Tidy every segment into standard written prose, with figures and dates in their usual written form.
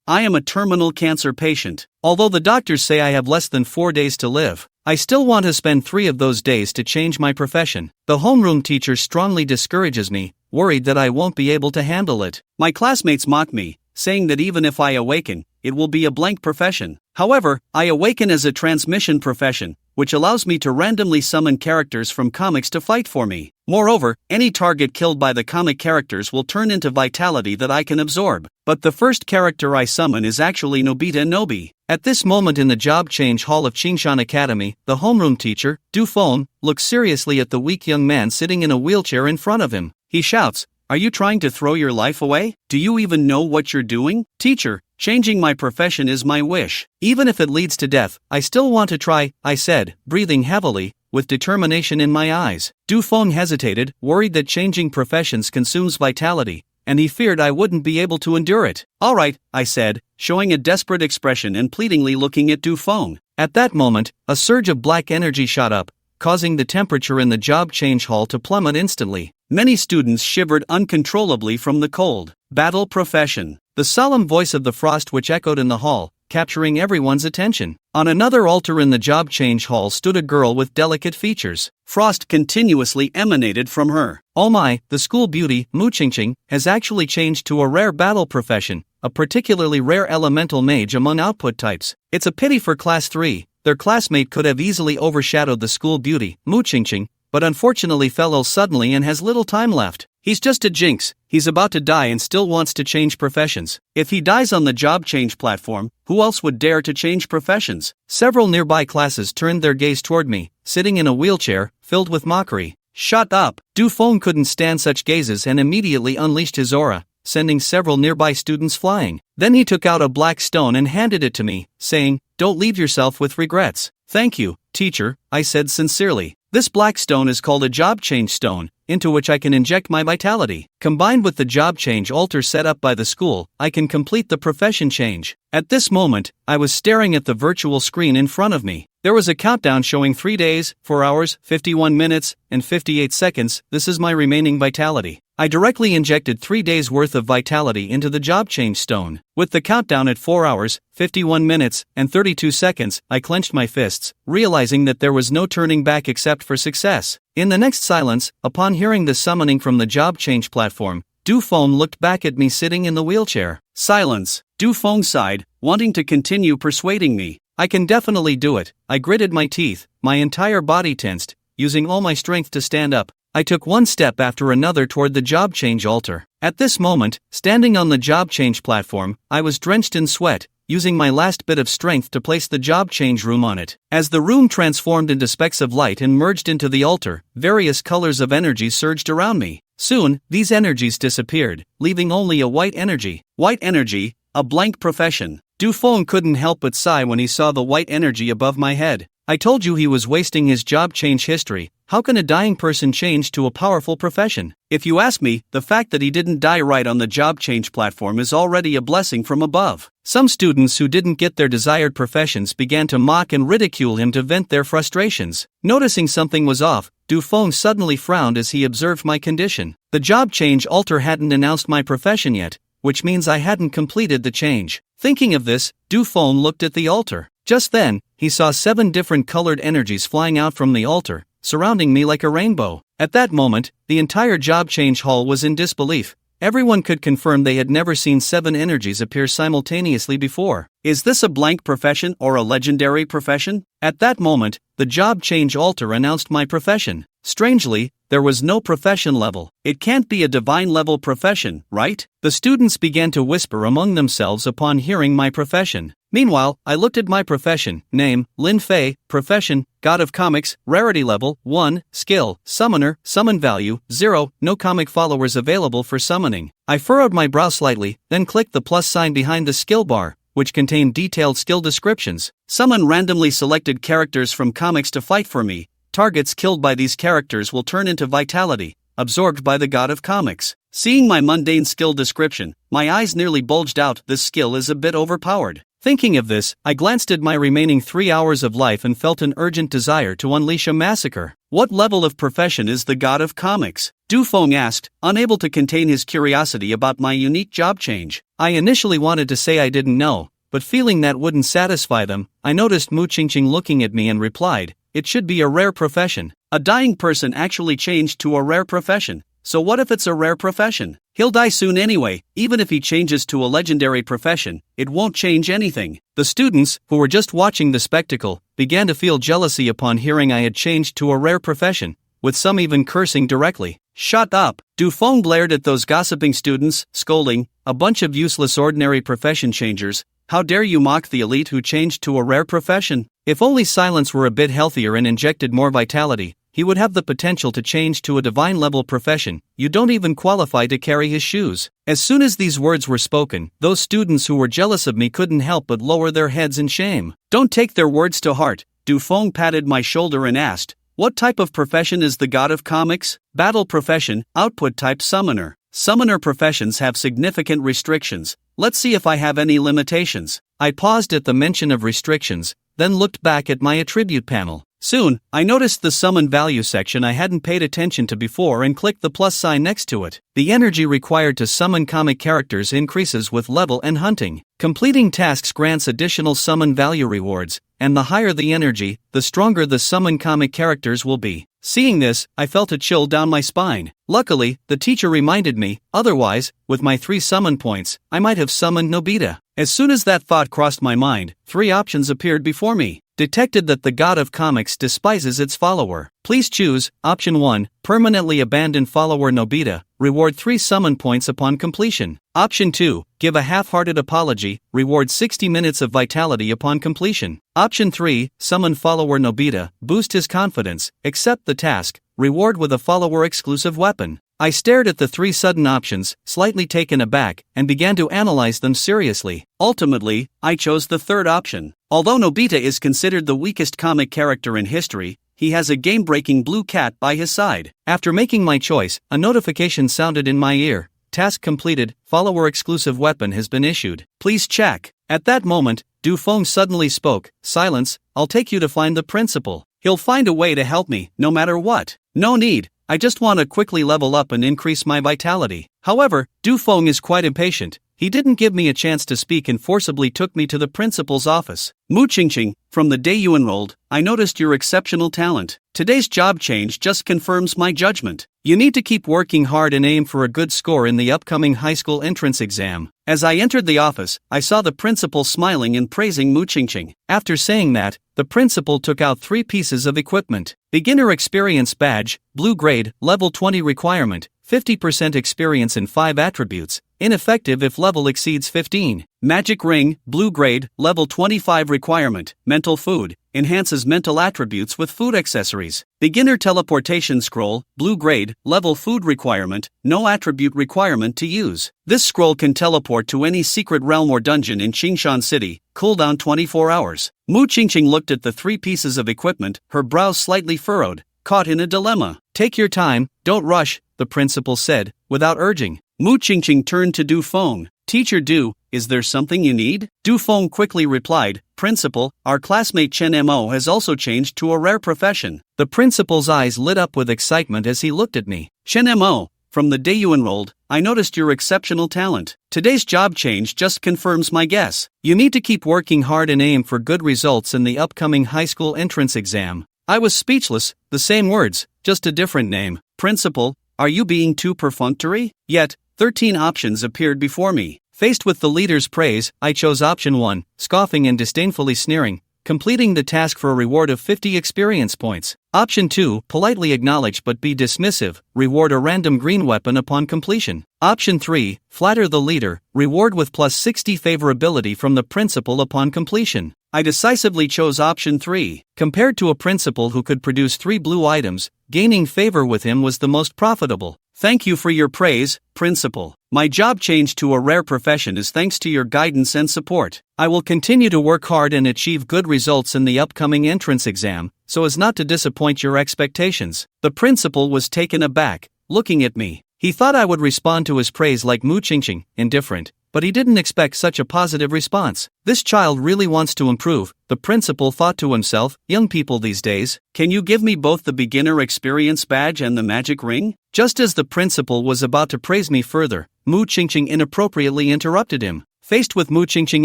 I am a terminal cancer patient. Although the doctors say I have less than 4 days to live, I still want to spend 3 of those days to change my profession. The homeroom teacher strongly discourages me, worried that I won't be able to handle it. My classmates mock me, saying that even if I awaken, it will be a blank profession. However, I awaken as a transmission profession, which allows me to randomly summon characters from comics to fight for me. Moreover, any target killed by the comic characters will turn into vitality that I can absorb. But the first character I summon is actually Nobita Nobi. At this moment in the job change hall of Qingshan Academy, the homeroom teacher, Du Feng, looks seriously at the weak young man sitting in a wheelchair in front of him. He shouts, "Are you trying to throw your life away? Do you even know what you're doing?" "Teacher, changing my profession is my wish. Even if it leads to death, I still want to try," I said, breathing heavily, with determination in my eyes. Du Feng hesitated, worried that changing professions consumes vitality, and he feared I wouldn't be able to endure it. "All right," I said, showing a desperate expression and pleadingly looking at Du Feng. At that moment, a surge of black energy shot up, causing the temperature in the job change hall to plummet instantly. Many students shivered uncontrollably from the cold. Battle profession. The solemn voice of the Frost Witch echoed in the hall, capturing everyone's attention. On another altar in the job change hall stood a girl with delicate features. Frost continuously emanated from her. Oh my, the school beauty, Mu Qingqing, has actually changed to a rare battle profession, a particularly rare elemental mage among output types. It's a pity for class 3, their classmate could have easily overshadowed the school beauty, Mu Qingqing, but unfortunately fell ill suddenly and has little time left. He's just a jinx, he's about to die and still wants to change professions. If he dies on the job change platform, who else would dare to change professions? Several nearby classes turned their gaze toward me, sitting in a wheelchair, filled with mockery. Shut up! Du Feng couldn't stand such gazes and immediately unleashed his aura, sending several nearby students flying. Then he took out a black stone and handed it to me, saying, "Don't leave yourself with regrets." "Thank you, teacher," I said sincerely. This black stone is called a job change stone, into which I can inject my vitality. Combined with the job change altar set up by the school, I can complete the profession change. At this moment, I was staring at the virtual screen in front of me. There was a countdown showing 3 days, 4 hours, 51 minutes, and 58 seconds. This is my remaining vitality. I directly injected 3 days worth of vitality into the job change stone. With the countdown at 4 hours, 51 minutes, and 32 seconds, I clenched my fists, realizing that there was no turning back except for success. In the next silence, upon hearing the summoning from the job change platform, Du Feng looked back at me sitting in the wheelchair. Silence. Du Feng sighed, wanting to continue persuading me. I can definitely do it. I gritted my teeth, my entire body tensed, using all my strength to stand up. I took one step after another toward the job change altar. At this moment, standing on the job change platform, I was drenched in sweat, using my last bit of strength to place the job change room on it. As the room transformed into specks of light and merged into the altar, various colors of energy surged around me. Soon, these energies disappeared, leaving only a white energy. White energy, a blank profession. Du Feng couldn't help but sigh when he saw the white energy above my head. I told you he was wasting his job change history. How can a dying person change to a powerful profession? If you ask me, the fact that he didn't die right on the job change platform is already a blessing from above. Some students who didn't get their desired professions began to mock and ridicule him to vent their frustrations. Noticing something was off, Du Feng suddenly frowned as he observed my condition. The job change altar hadn't announced my profession yet, which means I hadn't completed the change. Thinking of this, Du Feng looked at the altar. Just then, he saw 7 different colored energies flying out from the altar, surrounding me like a rainbow. At that moment, the entire job change hall was in disbelief. Everyone could confirm they had never seen 7 energies appear simultaneously before. Is this a blank profession or a legendary profession? At that moment, the job change altar announced my profession. Strangely, there was no profession level. It can't be a divine level profession, right? The students began to whisper among themselves upon hearing my profession. Meanwhile, I looked at my profession. Name, Lin Fei. Profession, God of Comics. Rarity level, 1. Skill, Summoner. Summon value, 0. No comic followers available for summoning. I furrowed my brow slightly, then clicked the plus sign behind the skill bar, which contained detailed skill descriptions. Summon randomly selected characters from comics to fight for me. Targets killed by these characters will turn into vitality. absorbed by the god of comics. Seeing my mundane skill description, my eyes nearly bulged out. This skill is a bit overpowered. Thinking of this, I glanced at my remaining 3 hours of life and felt an urgent desire to unleash a massacre. What level of profession is the god of comics? Du Feng asked, unable to contain his curiosity about my unique job change. I initially wanted to say I didn't know, but feeling that wouldn't satisfy them, I noticed Mu Qingqing looking at me and replied, "It should be a rare profession." A dying person actually changed to a rare profession. So what if it's a rare profession? He'll die soon anyway. Even if he changes to a legendary profession, it won't change anything. The students, who were just watching the spectacle, began to feel jealousy upon hearing I had changed to a rare profession, with some even cursing directly. "Shut up!" Du Feng blared at those gossiping students, scolding, "A bunch of useless ordinary profession changers. How dare you mock the elite who changed to a rare profession?" If only Silence were a bit healthier and injected more vitality, he would have the potential to change to a divine-level profession. You don't even qualify to carry his shoes. As soon as these words were spoken, those students who were jealous of me couldn't help but lower their heads in shame. Don't take their words to heart. Du Feng patted my shoulder and asked, "What type of profession is the god of comics?" Battle profession, output type summoner. Summoner professions have significant restrictions. Let's see if I have any limitations. I paused at the mention of restrictions, then looked back at my attribute panel. Soon, I noticed the summon value section I hadn't paid attention to before and clicked the plus sign next to it. The energy required to summon comic characters increases with level and hunting. Completing tasks grants additional summon value rewards, and the higher the energy, the stronger the summon comic characters will be. Seeing this, I felt a chill down my spine. Luckily, the teacher reminded me, otherwise, with my 3 summon points, I might have summoned Nobita. As soon as that thought crossed my mind, 3 options appeared before me. Detected that the god of comics despises its follower. Please choose. Option 1, permanently abandon follower Nobita, reward 3 summon points upon completion. Option 2, give a half-hearted apology, reward 60 minutes of vitality upon completion. Option 3, summon follower Nobita, boost his confidence, accept the task, reward with a follower-exclusive weapon. I stared at the 3 sudden options, slightly taken aback, and began to analyze them seriously. Ultimately, I chose the third option. Although Nobita is considered the weakest comic character in history, he has a game-breaking blue cat by his side. After making my choice, a notification sounded in my ear. Task completed, follower-exclusive weapon has been issued. Please check. At that moment, Du Feng suddenly spoke. "Silence, I'll take you to find the principal. He'll find a way to help me, no matter what." "No need. I just want to quickly level up and increase my vitality." However, Du Feng is quite impatient. He didn't give me a chance to speak and forcibly took me to the principal's office. "Mu Qingqing, from the day you enrolled, I noticed your exceptional talent. Today's job change just confirms my judgment. You need to keep working hard and aim for a good score in the upcoming high school entrance exam." As I entered the office, I saw the principal smiling and praising Mu Qingqing. After saying that, the principal took out 3 pieces of equipment. Beginner experience badge, blue grade, level 20 requirement, 50% experience in 5 attributes, ineffective if level exceeds 15. Magic ring, blue grade, level 25 requirement, mental food, enhances mental attributes with food accessories. Beginner teleportation scroll, blue grade, level food requirement, no attribute requirement to use. This scroll can teleport to any secret realm or dungeon in Qingshan City, cooldown 24 hours. Mu Qingqing looked at the 3 pieces of equipment, her brows slightly furrowed, caught in a dilemma. "Take your time, don't rush," the principal said, without urging. Mu Qingqing turned to Du Feng. "Teacher Du, is there something you need?" Du Feng quickly replied, "Principal, our classmate Chen Mo has also changed to a rare profession." The principal's eyes lit up with excitement as he looked at me. "Chen Mo, from the day you enrolled, I noticed your exceptional talent. Today's job change just confirms my guess. You need to keep working hard and aim for good results in the upcoming high school entrance exam." I was speechless, the same words, just a different name. "Principal, are you being too perfunctory?" Yet, 13 options appeared before me. Faced with the leader's praise, I chose option 1, scoffing and disdainfully sneering, completing the task for a reward of 50 experience points. Option 2, politely acknowledge but be dismissive, reward a random green weapon upon completion. Option 3, flatter the leader, reward with plus 60 favorability from the principal upon completion. I decisively chose option 3. Compared to a principal who could produce 3 blue items, gaining favor with him was the most profitable. "Thank you for your praise, Principal. My job change to a rare profession is thanks to your guidance and support. I will continue to work hard and achieve good results in the upcoming entrance exam, so as not to disappoint your expectations." The principal was taken aback, looking at me. He thought I would respond to his praise like Mu Qingqing, indifferent, but he didn't expect such a positive response. This child really wants to improve, the principal thought to himself. Young people these days, can you give me both the beginner experience badge and the magic ring? Just as the principal was about to praise me further, Mu Qingqing inappropriately interrupted him. Faced with Mu Qingqing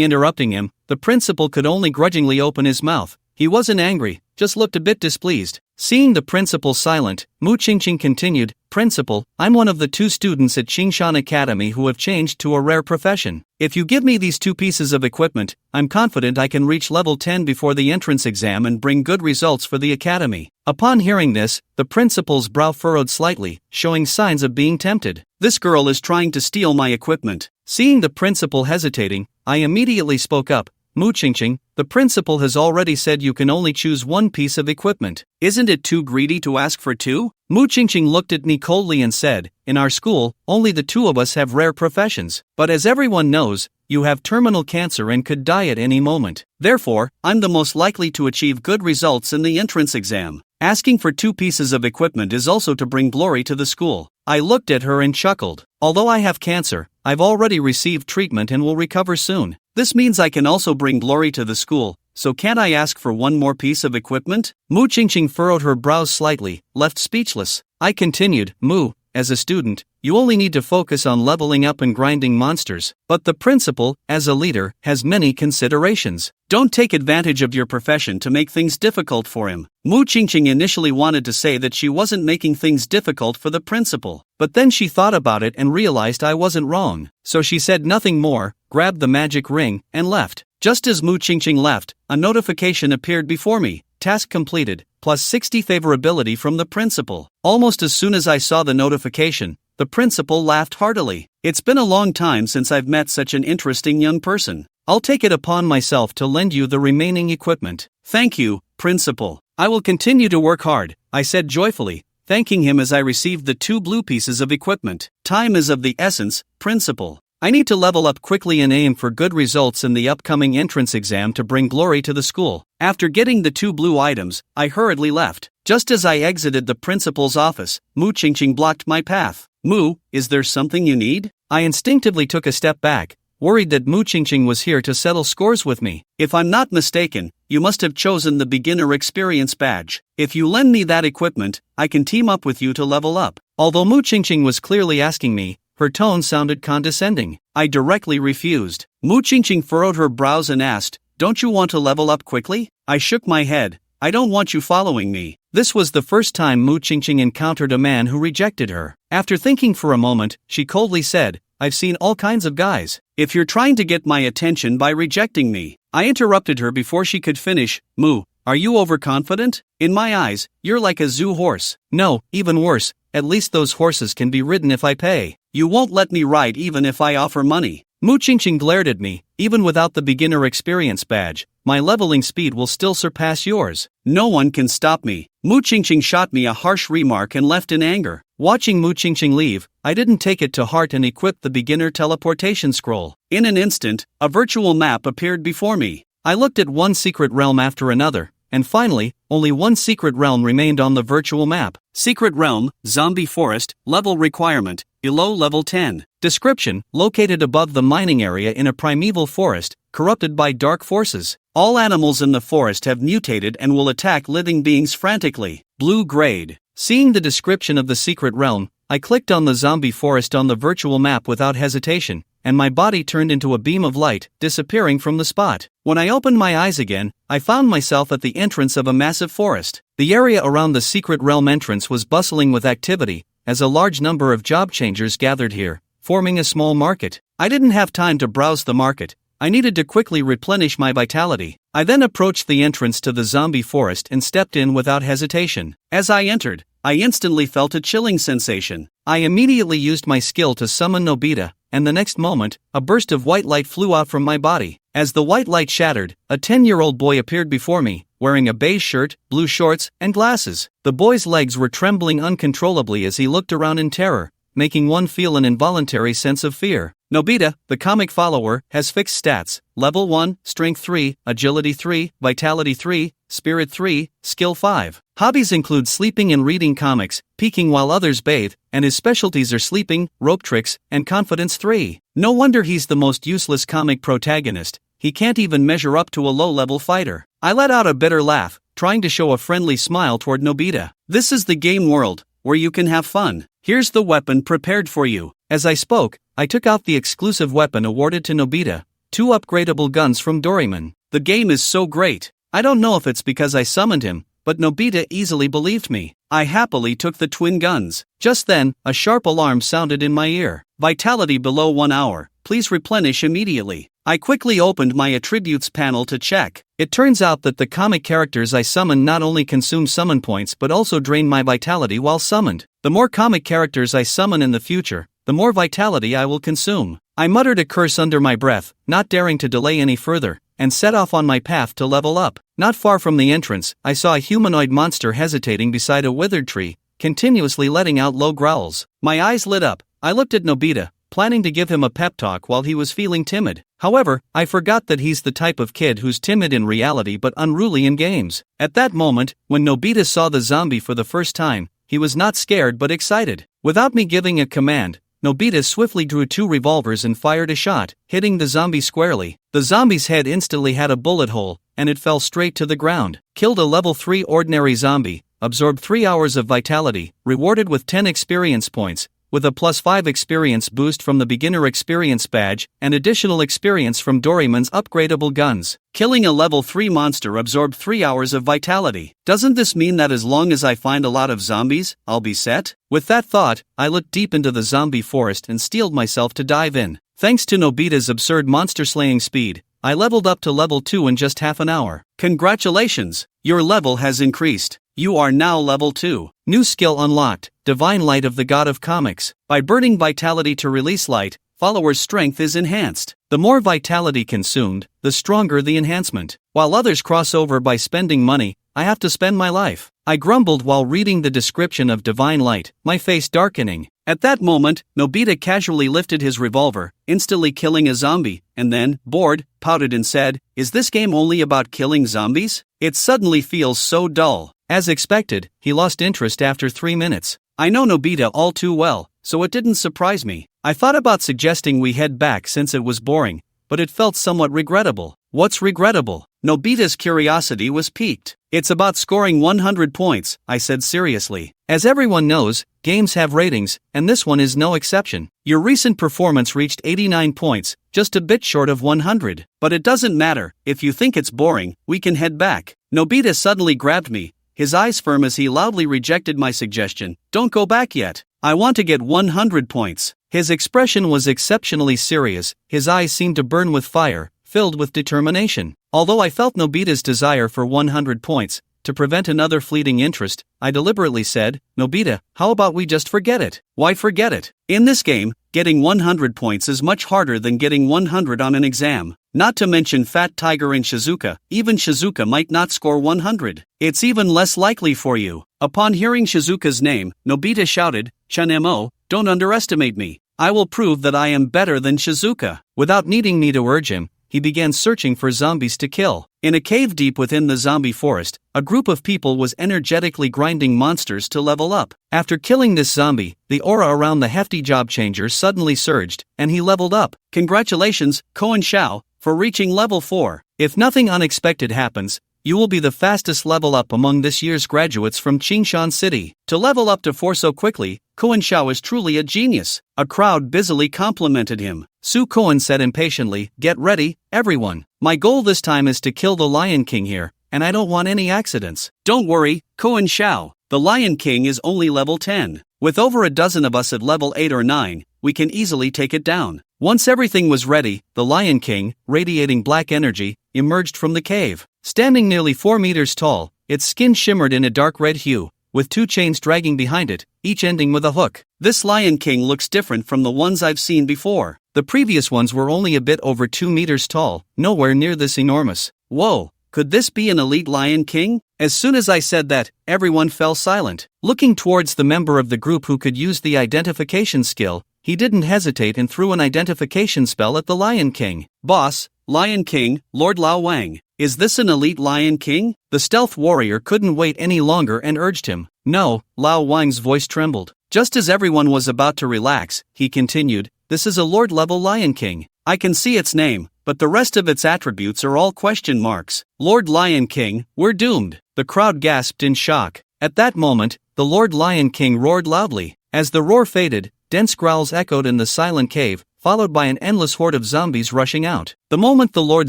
interrupting him, the principal could only grudgingly open his mouth. He wasn't angry, just looked a bit displeased. Seeing the principal silent, Mu Qingqing continued, "Principal, I'm one of the 2 students at Qingshan Academy who have changed to a rare profession. If you give me these 2 pieces of equipment, I'm confident I can reach level 10 before the entrance exam and bring good results for the academy." Upon hearing this, the principal's brow furrowed slightly, showing signs of being tempted. This girl is trying to steal my equipment. Seeing the principal hesitating, I immediately spoke up. "Mu Qingqing, the principal has already said you can only choose 1 piece of equipment. Isn't it too greedy to ask for 2? Mu Qingqing looked at me coldly and said, "In our school, only the 2 of us have rare professions. But as everyone knows, you have terminal cancer and could die at any moment. Therefore, I'm the most likely to achieve good results in the entrance exam. Asking for 2 pieces of equipment is also to bring glory to the school." I looked at her and chuckled. "Although I have cancer, I've already received treatment and will recover soon. This means I can also bring glory to the school, so can't I ask for 1 more piece of equipment?" Mu Qingqing furrowed her brows slightly, left speechless. I continued, "Mu, as a student, you only need to focus on leveling up and grinding monsters. But the principal, as a leader, has many considerations. Don't take advantage of your profession to make things difficult for him." Mu Qingqing initially wanted to say that she wasn't making things difficult for the principal, but then she thought about it and realized I wasn't wrong. So she said nothing more, grabbed the magic ring, and left. Just as Mu Qingqing left, a notification appeared before me. Task completed, plus 60 favorability from the principal. Almost as soon as I saw the notification, the principal laughed heartily. "It's been a long time since I've met such an interesting young person. I'll take it upon myself to lend you the remaining equipment." "Thank you, principal. I will continue to work hard," I said joyfully, thanking him as I received the 2 blue pieces of equipment. "Time is of the essence, principal. I need to level up quickly and aim for good results in the upcoming entrance exam to bring glory to the school." After getting the 2 blue items, I hurriedly left. Just as I exited the principal's office, Mu Qingqing blocked my path. "Mu, is there something you need?" I instinctively took a step back, worried that Mu Qingqing was here to settle scores with me. "If I'm not mistaken, you must have chosen the beginner experience badge. If you lend me that equipment, I can team up with you to level up." Although Mu Qingqing was clearly asking me, her tone sounded condescending. I directly refused. Mu Qingqing furrowed her brows and asked, "Don't you want to level up quickly?" I shook my head. "I don't want you following me." This was the first time Mu Qingqing encountered a man who rejected her. After thinking for a moment, she coldly said, "I've seen all kinds of guys. If you're trying to get my attention by rejecting me." I interrupted her before she could finish. "Mu, are you overconfident? In my eyes, you're like a zoo horse." "No, even worse, at least those horses can be ridden if I pay." "You won't let me ride even if I offer money." Mu Qingqing glared at me. "Even without the beginner experience badge, my leveling speed will still surpass yours." "No one can stop me." Mu Qingqing shot me a harsh remark and left in anger. Watching Mu Qingqing leave, I didn't take it to heart and equipped the beginner teleportation scroll. In an instant, a virtual map appeared before me. I looked at one secret realm after another, and finally, only one secret realm remained on the virtual map. Secret realm, zombie forest, level requirement, below level 10. Description, located above the mining area in a primeval forest, corrupted by dark forces. All animals in the forest have mutated and will attack living beings frantically. Blue grade. Seeing the description of the secret realm, I clicked on the zombie forest on the virtual map without hesitation, and my body turned into a beam of light, disappearing from the spot. When I opened my eyes again, I found myself at the entrance of a massive forest. The area around the secret realm entrance was bustling with activity, as a large number of job changers gathered here, forming a small market. I didn't have time to browse the market. I needed to quickly replenish my vitality. I then approached the entrance to the zombie forest and stepped in without hesitation. As I entered, I instantly felt a chilling sensation. I immediately used my skill to summon Nobita, and the next moment, a burst of white light flew out from my body. As the white light shattered, a 10-year-old boy appeared before me, wearing a beige shirt, blue shorts, and glasses. The boy's legs were trembling uncontrollably as he looked around in terror, making one feel an involuntary sense of fear. Nobita, the comic follower, has fixed stats: Level 1, Strength 3, Agility 3, Vitality 3, Spirit 3, Skill 5. Hobbies include sleeping and reading comics, peeking while others bathe, and his specialties are sleeping, rope tricks, and confidence 3. No wonder he's the most useless comic protagonist. He can't even measure up to a low-level fighter. I let out a bitter laugh, trying to show a friendly smile toward Nobita. This is the game world, where you can have fun. Here's the weapon prepared for you. As I spoke, I took out the exclusive weapon awarded to Nobita, 2 upgradable guns from Doraemon. The game is so great. I don't know if it's because I summoned him, but Nobita easily believed me. I happily took the twin guns. Just then, a sharp alarm sounded in my ear. Vitality below 1 hour. Please replenish immediately. I quickly opened my attributes panel to check. It turns out that the comic characters I summon not only consume summon points but also drain my vitality while summoned. The more comic characters I summon in the future, the more vitality I will consume. I muttered a curse under my breath, not daring to delay any further, and set off on my path to level up. Not far from the entrance, I saw a humanoid monster hesitating beside a withered tree, continuously letting out low growls. My eyes lit up. I looked at Nobita, planning to give him a pep talk while he was feeling timid. However, I forgot that he's the type of kid who's timid in reality but unruly in games. At that moment, when Nobita saw the zombie for the first time, he was not scared but excited. Without me giving a command, Nobita swiftly drew 2 revolvers and fired a shot, hitting the zombie squarely. The zombie's head instantly had a bullet hole, and it fell straight to the ground. Killed a level 3 ordinary zombie, absorbed 3 hours of vitality, rewarded with 10 experience points, with a plus 5 experience boost from the beginner experience badge, and additional experience from Doraemon's upgradable guns. Killing a level 3 monster absorbed 3 hours of vitality. Doesn't this mean that as long as I find a lot of zombies, I'll be set? With that thought, I looked deep into the zombie forest and steeled myself to dive in. Thanks to Nobita's absurd monster-slaying speed, I leveled up to level 2 in just half an hour. Congratulations! Your level has increased. You are now level 2. New skill unlocked, Divine Light of the God of Comics. By burning vitality to release light, followers' strength is enhanced. The more vitality consumed, the stronger the enhancement. While others cross over by spending money, I have to spend my life. I grumbled while reading the description of Divine Light, my face darkening. At that moment, Nobita casually lifted his revolver, instantly killing a zombie, and then, bored, pouted and said, "Is this game only about killing zombies? It suddenly feels so dull." As expected, he lost interest after 3 minutes. I know Nobita all too well, so it didn't surprise me. I thought about suggesting we head back since it was boring, but it felt somewhat regrettable. What's regrettable? Nobita's curiosity was piqued. It's about scoring 100 points, I said seriously. As everyone knows, games have ratings, and this one is no exception. Your recent performance reached 89 points, just a bit short of 100. But it doesn't matter, if you think it's boring, we can head back. Nobita suddenly grabbed me, his eyes firm as he loudly rejected my suggestion. Don't go back yet. I want to get 100 points. His expression was exceptionally serious, his eyes seemed to burn with fire, filled with determination. Although I felt Nobita's desire for 100 points, to prevent another fleeting interest, I deliberately said, "Nobita, how about we just forget it?" Why forget it? In this game, getting 100 points is much harder than getting 100 on an exam. Not to mention Fat Tiger and Shizuka, even Shizuka might not score 100. It's even less likely for you. Upon hearing Shizuka's name, Nobita shouted, "Chunmo, don't underestimate me. I will prove that I am better than Shizuka." Without needing me to urge him, he began searching for zombies to kill. In a cave deep within the zombie forest, a group of people was energetically grinding monsters to level up. After killing this zombie, the aura around the hefty job changer suddenly surged, and he leveled up. Congratulations, Koen Shao, for reaching level 4. If nothing unexpected happens, you will be the fastest level up among this year's graduates from Qingshan City. To level up to 4 so quickly, Koen Shao is truly a genius. A crowd busily complimented him. Su Koen said impatiently, "Get ready, everyone. My goal this time is to kill the Lion King here, and I don't want any accidents." Don't worry, Koen Shao. The Lion King is only level 10. With over a dozen of us at level 8 or 9, we can easily take it down. Once everything was ready, the Lion King, radiating black energy, emerged from the cave. Standing nearly 4 meters tall, its skin shimmered in a dark red hue, with 2 chains dragging behind it, each ending with a hook. This Lion King looks different from the ones I've seen before. The previous ones were only a bit over 2 meters tall, nowhere near this enormous. Whoa, Could this be an elite Lion King? As soon as I said that, everyone fell silent. Looking towards the member of the group who could use the identification skill, he didn't hesitate and threw an identification spell at the Lion King. Boss, Lion King, Lord Lao Wang. Is this an elite Lion King? The stealth warrior couldn't wait any longer and urged him. No, Lao Wang's voice trembled. Just as everyone was about to relax, he continued, this is a Lord-level Lion King. I can see its name, but the rest of its attributes are all question marks. Lord Lion King, we're doomed. The crowd gasped in shock. At that moment, the Lord Lion King roared loudly. As the roar faded, dense growls echoed in the silent cave, followed by an endless horde of zombies rushing out. The moment the Lord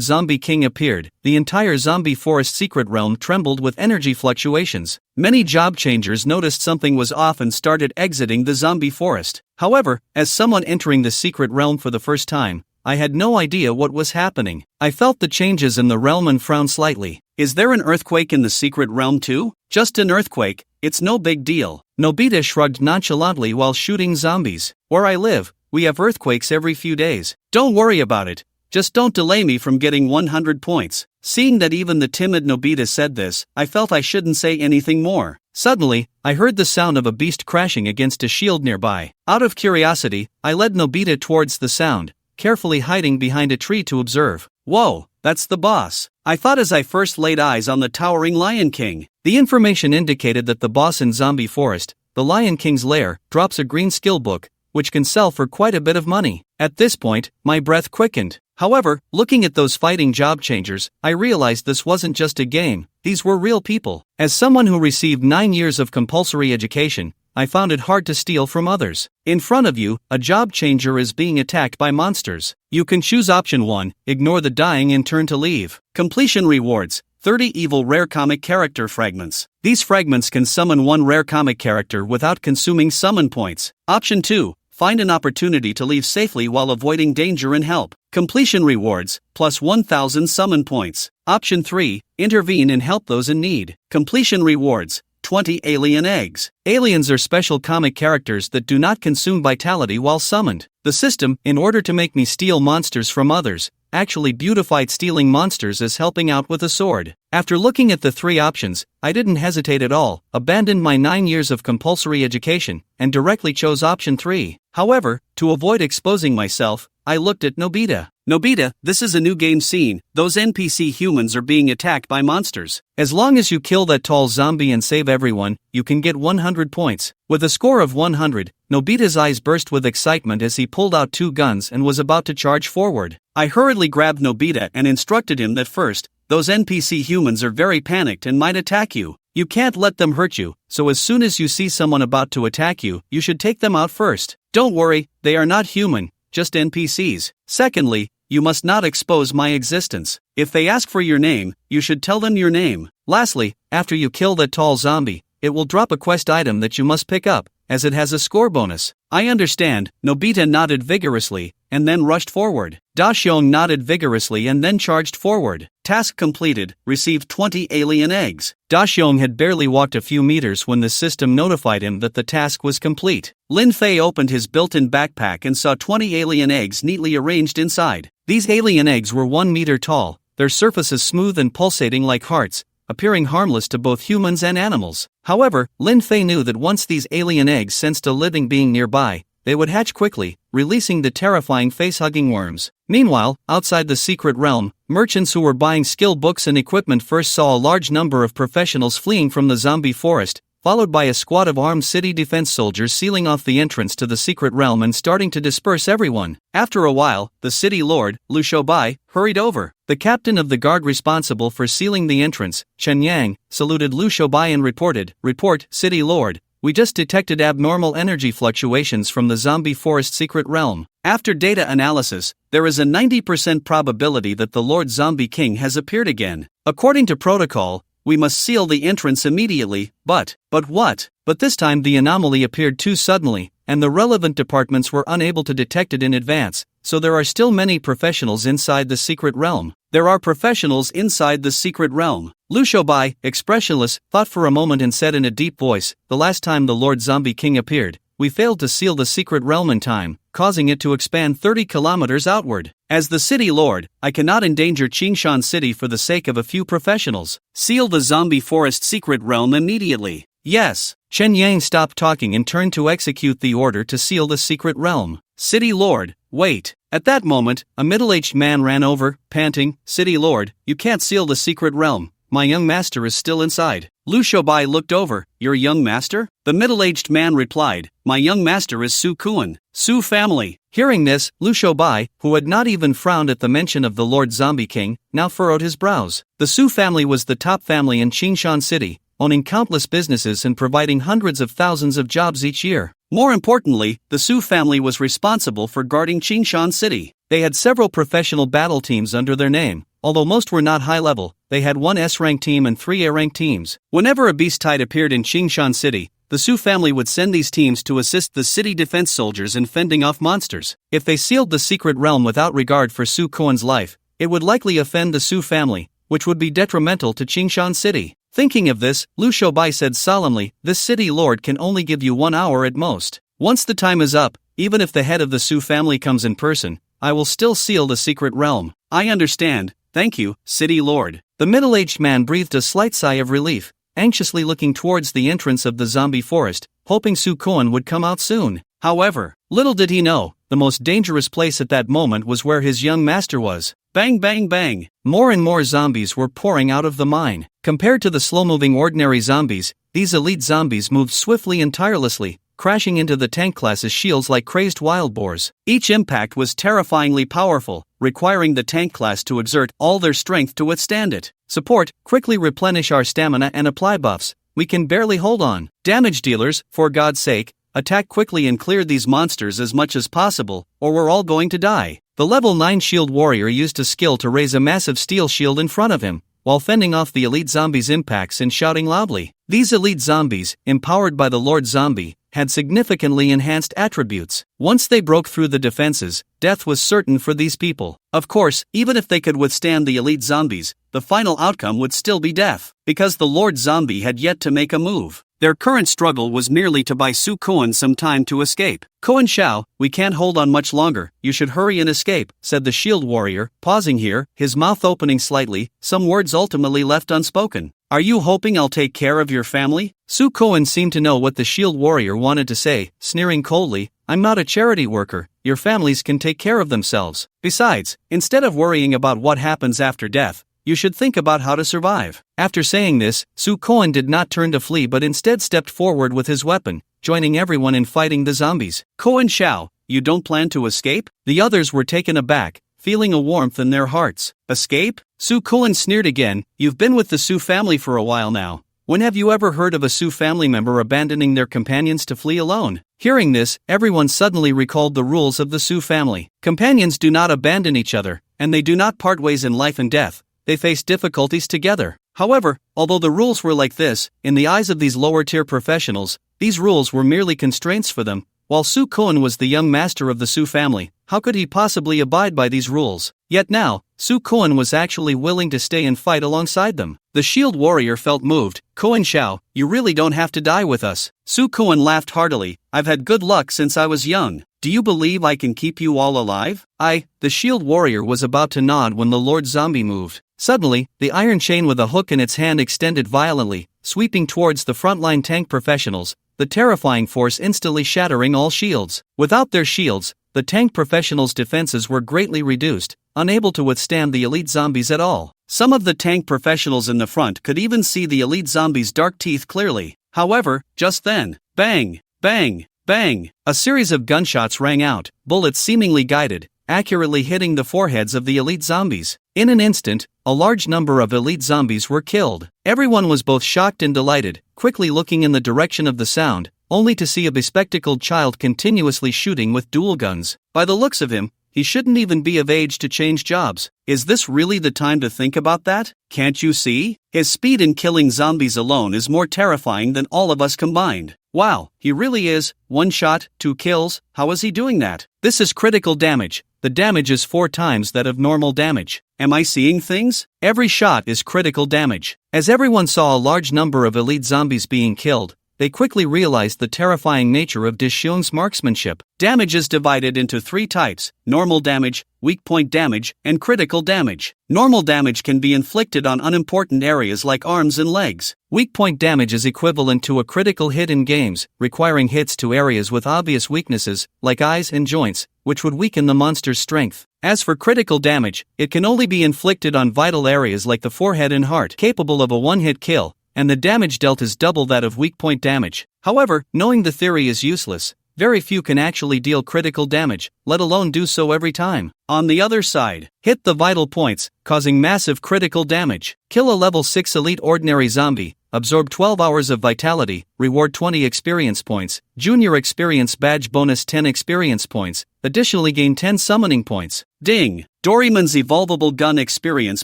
Zombie King appeared, the entire zombie forest secret realm trembled with energy fluctuations. Many job changers noticed something was off and started exiting the zombie forest. However, as someone entering the secret realm for the first time, I had no idea what was happening. I felt the changes in the realm and frowned slightly. Is there an earthquake in the secret realm too? Just an earthquake, it's no big deal. Nobita shrugged nonchalantly while shooting zombies. Where I live, we have earthquakes every few days. Don't worry about it. Just don't delay me from getting 100 points. Seeing that even the timid Nobita said this, I felt I shouldn't say anything more. Suddenly, I heard the sound of a beast crashing against a shield nearby. Out of curiosity, I led Nobita towards the sound, carefully hiding behind a tree to observe. Whoa, that's the boss, I thought as I first laid eyes on the towering Lion King. The information indicated that the boss in Zombie Forest, the Lion King's lair, drops a green skill book, which can sell for quite a bit of money. At this point, my breath quickened. However, looking at those fighting job changers, I realized this wasn't just a game, these were real people. As someone who received 9 years of compulsory education, I found it hard to steal from others. In front of you, a job changer is being attacked by monsters. You can choose option 1, ignore the dying and turn to leave. Completion rewards, 30 evil rare comic character fragments. These fragments can summon 1 rare comic character without consuming summon points. Option 2, find an opportunity to leave safely while avoiding danger and help. Completion rewards, plus 1000 summon points. Option 3, intervene and help those in need. Completion rewards, 20 alien eggs. Aliens are special comic characters that do not consume vitality while summoned. The system, in order to make me steal monsters from others, actually beautified stealing monsters as helping out with a sword. After looking at the 3 options, I didn't hesitate at all, abandoned my 9 years of compulsory education, and directly chose option 3. However, to avoid exposing myself, I looked at Nobita. Nobita, this is a new game scene. Those NPC humans are being attacked by monsters. As long as you kill that tall zombie and save everyone, you can get 100 points. With a score of 100, Nobita's eyes burst with excitement as he pulled out 2 guns and was about to charge forward. I hurriedly grabbed Nobita and instructed him that first, those NPC humans are very panicked and might attack you. You can't let them hurt you, so as soon as you see someone about to attack you, you should take them out first. Don't worry, they are not human, just NPCs. Secondly, you must not expose my existence. If they ask for your name, you should tell them your name. Lastly, after you kill that tall zombie, it will drop a quest item that you must pick up, as it has a score bonus. I understand, Nobita nodded vigorously, and then rushed forward. Daxiong nodded vigorously and then charged forward. Task completed, received 20 alien eggs. Daxiong had barely walked a few meters when the system notified him that the task was complete. Lin Fei opened his built-in backpack and saw 20 alien eggs neatly arranged inside. These alien eggs were 1 meter tall, their surfaces smooth and pulsating like hearts, appearing harmless to both humans and animals. However, Lin Fei knew that once these alien eggs sensed a living being nearby, they would hatch quickly, releasing the terrifying face-hugging worms. Meanwhile, outside the secret realm, merchants who were buying skill books and equipment first saw a large number of professionals fleeing from the zombie forest, followed by a squad of armed city defense soldiers sealing off the entrance to the secret realm and starting to disperse everyone. After a while, the city lord, Lu Shoubai, hurried over. The captain of the guard responsible for sealing the entrance, Chen Yang, saluted Lu Shoubai and reported, "Report, city lord. We just detected abnormal energy fluctuations from the zombie forest secret realm. After data analysis, there is a 90% probability that the Lord Zombie King has appeared again. According to protocol, we must seal the entrance immediately, but what? But this time the anomaly appeared too suddenly, and the relevant departments were unable to detect it in advance, so there are still many professionals inside the secret realm. There are professionals inside the secret realm." Lu Shoubai, expressionless, thought for a moment and said in a deep voice, "The last time the Lord Zombie King appeared, we failed to seal the secret realm in time, causing it to expand 30 kilometers outward. As the city lord, I cannot endanger Qingshan City for the sake of a few professionals. Seal the zombie forest secret realm immediately. Yes. Chen Yang stopped talking and turned to execute the order to seal the secret realm. City lord, wait. At that moment, a middle-aged man ran over, panting, City lord, you can't seal the secret realm. My young master is still inside. Lu Shoubai looked over. Your young master? The middle-aged man replied, my young master is Su Kuan, Su family. Hearing this, Lu Shoubai, who had not even frowned at the mention of the Lord Zombie King, now furrowed his brows. The Su family was the top family in Qingshan City, owning countless businesses and providing hundreds of thousands of jobs each year. More importantly, the Su family was responsible for guarding Qingshan City. They had several professional battle teams under their name. Although most were not high-level, they had one S-rank team and 3 A-rank teams. Whenever a beast tide appeared in Qingshan City, the Su family would send these teams to assist the city defense soldiers in fending off monsters. If they sealed the secret realm without regard for Su Kuan's life, it would likely offend the Su family, which would be detrimental to Qingshan City. Thinking of this, Lu Shoubai said solemnly, this city lord can only give you 1 hour at most. Once the time is up, even if the head of the Su family comes in person, I will still seal the secret realm. I understand. Thank you, City Lord. The middle-aged man breathed a slight sigh of relief, anxiously looking towards the entrance of the zombie forest, hoping Su Kuan would come out soon. However, little did he know, the most dangerous place at that moment was where his young master was. Bang bang bang! More and more zombies were pouring out of the mine. Compared to the slow-moving ordinary zombies, these elite zombies moved swiftly and tirelessly, crashing into the tank class's shields like crazed wild boars. Each impact was terrifyingly powerful, requiring the tank class to exert all their strength to withstand it. Support, quickly replenish our stamina and apply buffs. We can barely hold on. Damage dealers, for God's sake, attack quickly and clear these monsters as much as possible, or we're all going to die. The level 9 shield warrior used a skill to raise a massive steel shield in front of him, while fending off the elite zombies' impacts and shouting loudly. These elite zombies, empowered by the Lord Zombie, had significantly enhanced attributes. Once they broke through the defenses, death was certain for these people. Of course, even if they could withstand the elite zombies, the final outcome would still be death, because the Lord Zombie had yet to make a move. Their current struggle was merely to buy Su Kuan some time to escape. Kuan Shao, we can't hold on much longer, you should hurry and escape, said the shield warrior, pausing here, his mouth opening slightly, some words ultimately left unspoken. Are you hoping I'll take care of your family? Su Kuan seemed to know what the shield warrior wanted to say, sneering coldly, I'm not a charity worker, your families can take care of themselves. Besides, instead of worrying about what happens after death, you should think about how to survive. After saying this, Su Kuan did not turn to flee but instead stepped forward with his weapon, joining everyone in fighting the zombies. Kuan Shao, you don't plan to escape? The others were taken aback, feeling a warmth in their hearts. Escape? Su Kuan sneered again, you've been with the Su family for a while now. When have you ever heard of a Su family member abandoning their companions to flee alone? Hearing this, everyone suddenly recalled the rules of the Su family. Companions do not abandon each other, and they do not part ways in life and death. They face difficulties together. However, although the rules were like this, in the eyes of these lower-tier professionals, these rules were merely constraints for them. While Su Kuan was the young master of the Su family, how could he possibly abide by these rules? Yet now, Su Kuan was actually willing to stay and fight alongside them. The shield warrior felt moved. Kuan Shao, you really don't have to die with us. Su Kuan laughed heartily, I've had good luck since I was young. Do you believe I can keep you all alive? The shield warrior was about to nod when the Lord Zombie moved. Suddenly, the iron chain with a hook in its hand extended violently, sweeping towards the frontline tank professionals, the terrifying force instantly shattering all shields. Without their shields, the tank professionals' defenses were greatly reduced, unable to withstand the elite zombies at all. Some of the tank professionals in the front could even see the elite zombies' dark teeth clearly. However, just then, bang, bang, bang, a series of gunshots rang out, bullets seemingly guided, accurately hitting the foreheads of the elite zombies. In an instant, a large number of elite zombies were killed. Everyone was both shocked and delighted, quickly looking in the direction of the sound, only to see a bespectacled child continuously shooting with dual guns. By the looks of him, he shouldn't even be of age to change jobs. Is this really the time to think about that? Can't you see? His speed in killing zombies alone is more terrifying than all of us combined. Wow, he really is. 1 shot, 2 kills, how is he doing that? This is critical damage. The damage is 4 times that of normal damage. Am I seeing things? Every shot is critical damage. As everyone saw a large number of elite zombies being killed, they quickly realized the terrifying nature of Dishyung's marksmanship. Damage is divided into 3 types: normal damage, weak point damage, and critical damage. Normal damage can be inflicted on unimportant areas like arms and legs. Weak point damage is equivalent to a critical hit in games, requiring hits to areas with obvious weaknesses, like eyes and joints, which would weaken the monster's strength. As for critical damage, it can only be inflicted on vital areas like the forehead and heart, capable of a one-hit kill, and the damage dealt is double that of weak point damage. However, knowing the theory is useless. Very few can actually deal critical damage, let alone do so every time. On the other side, hit the vital points, causing massive critical damage. Kill a level 6 elite ordinary zombie, absorb 12 hours of vitality, reward 20 experience points, junior experience badge bonus 10 experience points, additionally gain 10 summoning points. Ding! Doraemon's evolvable gun experience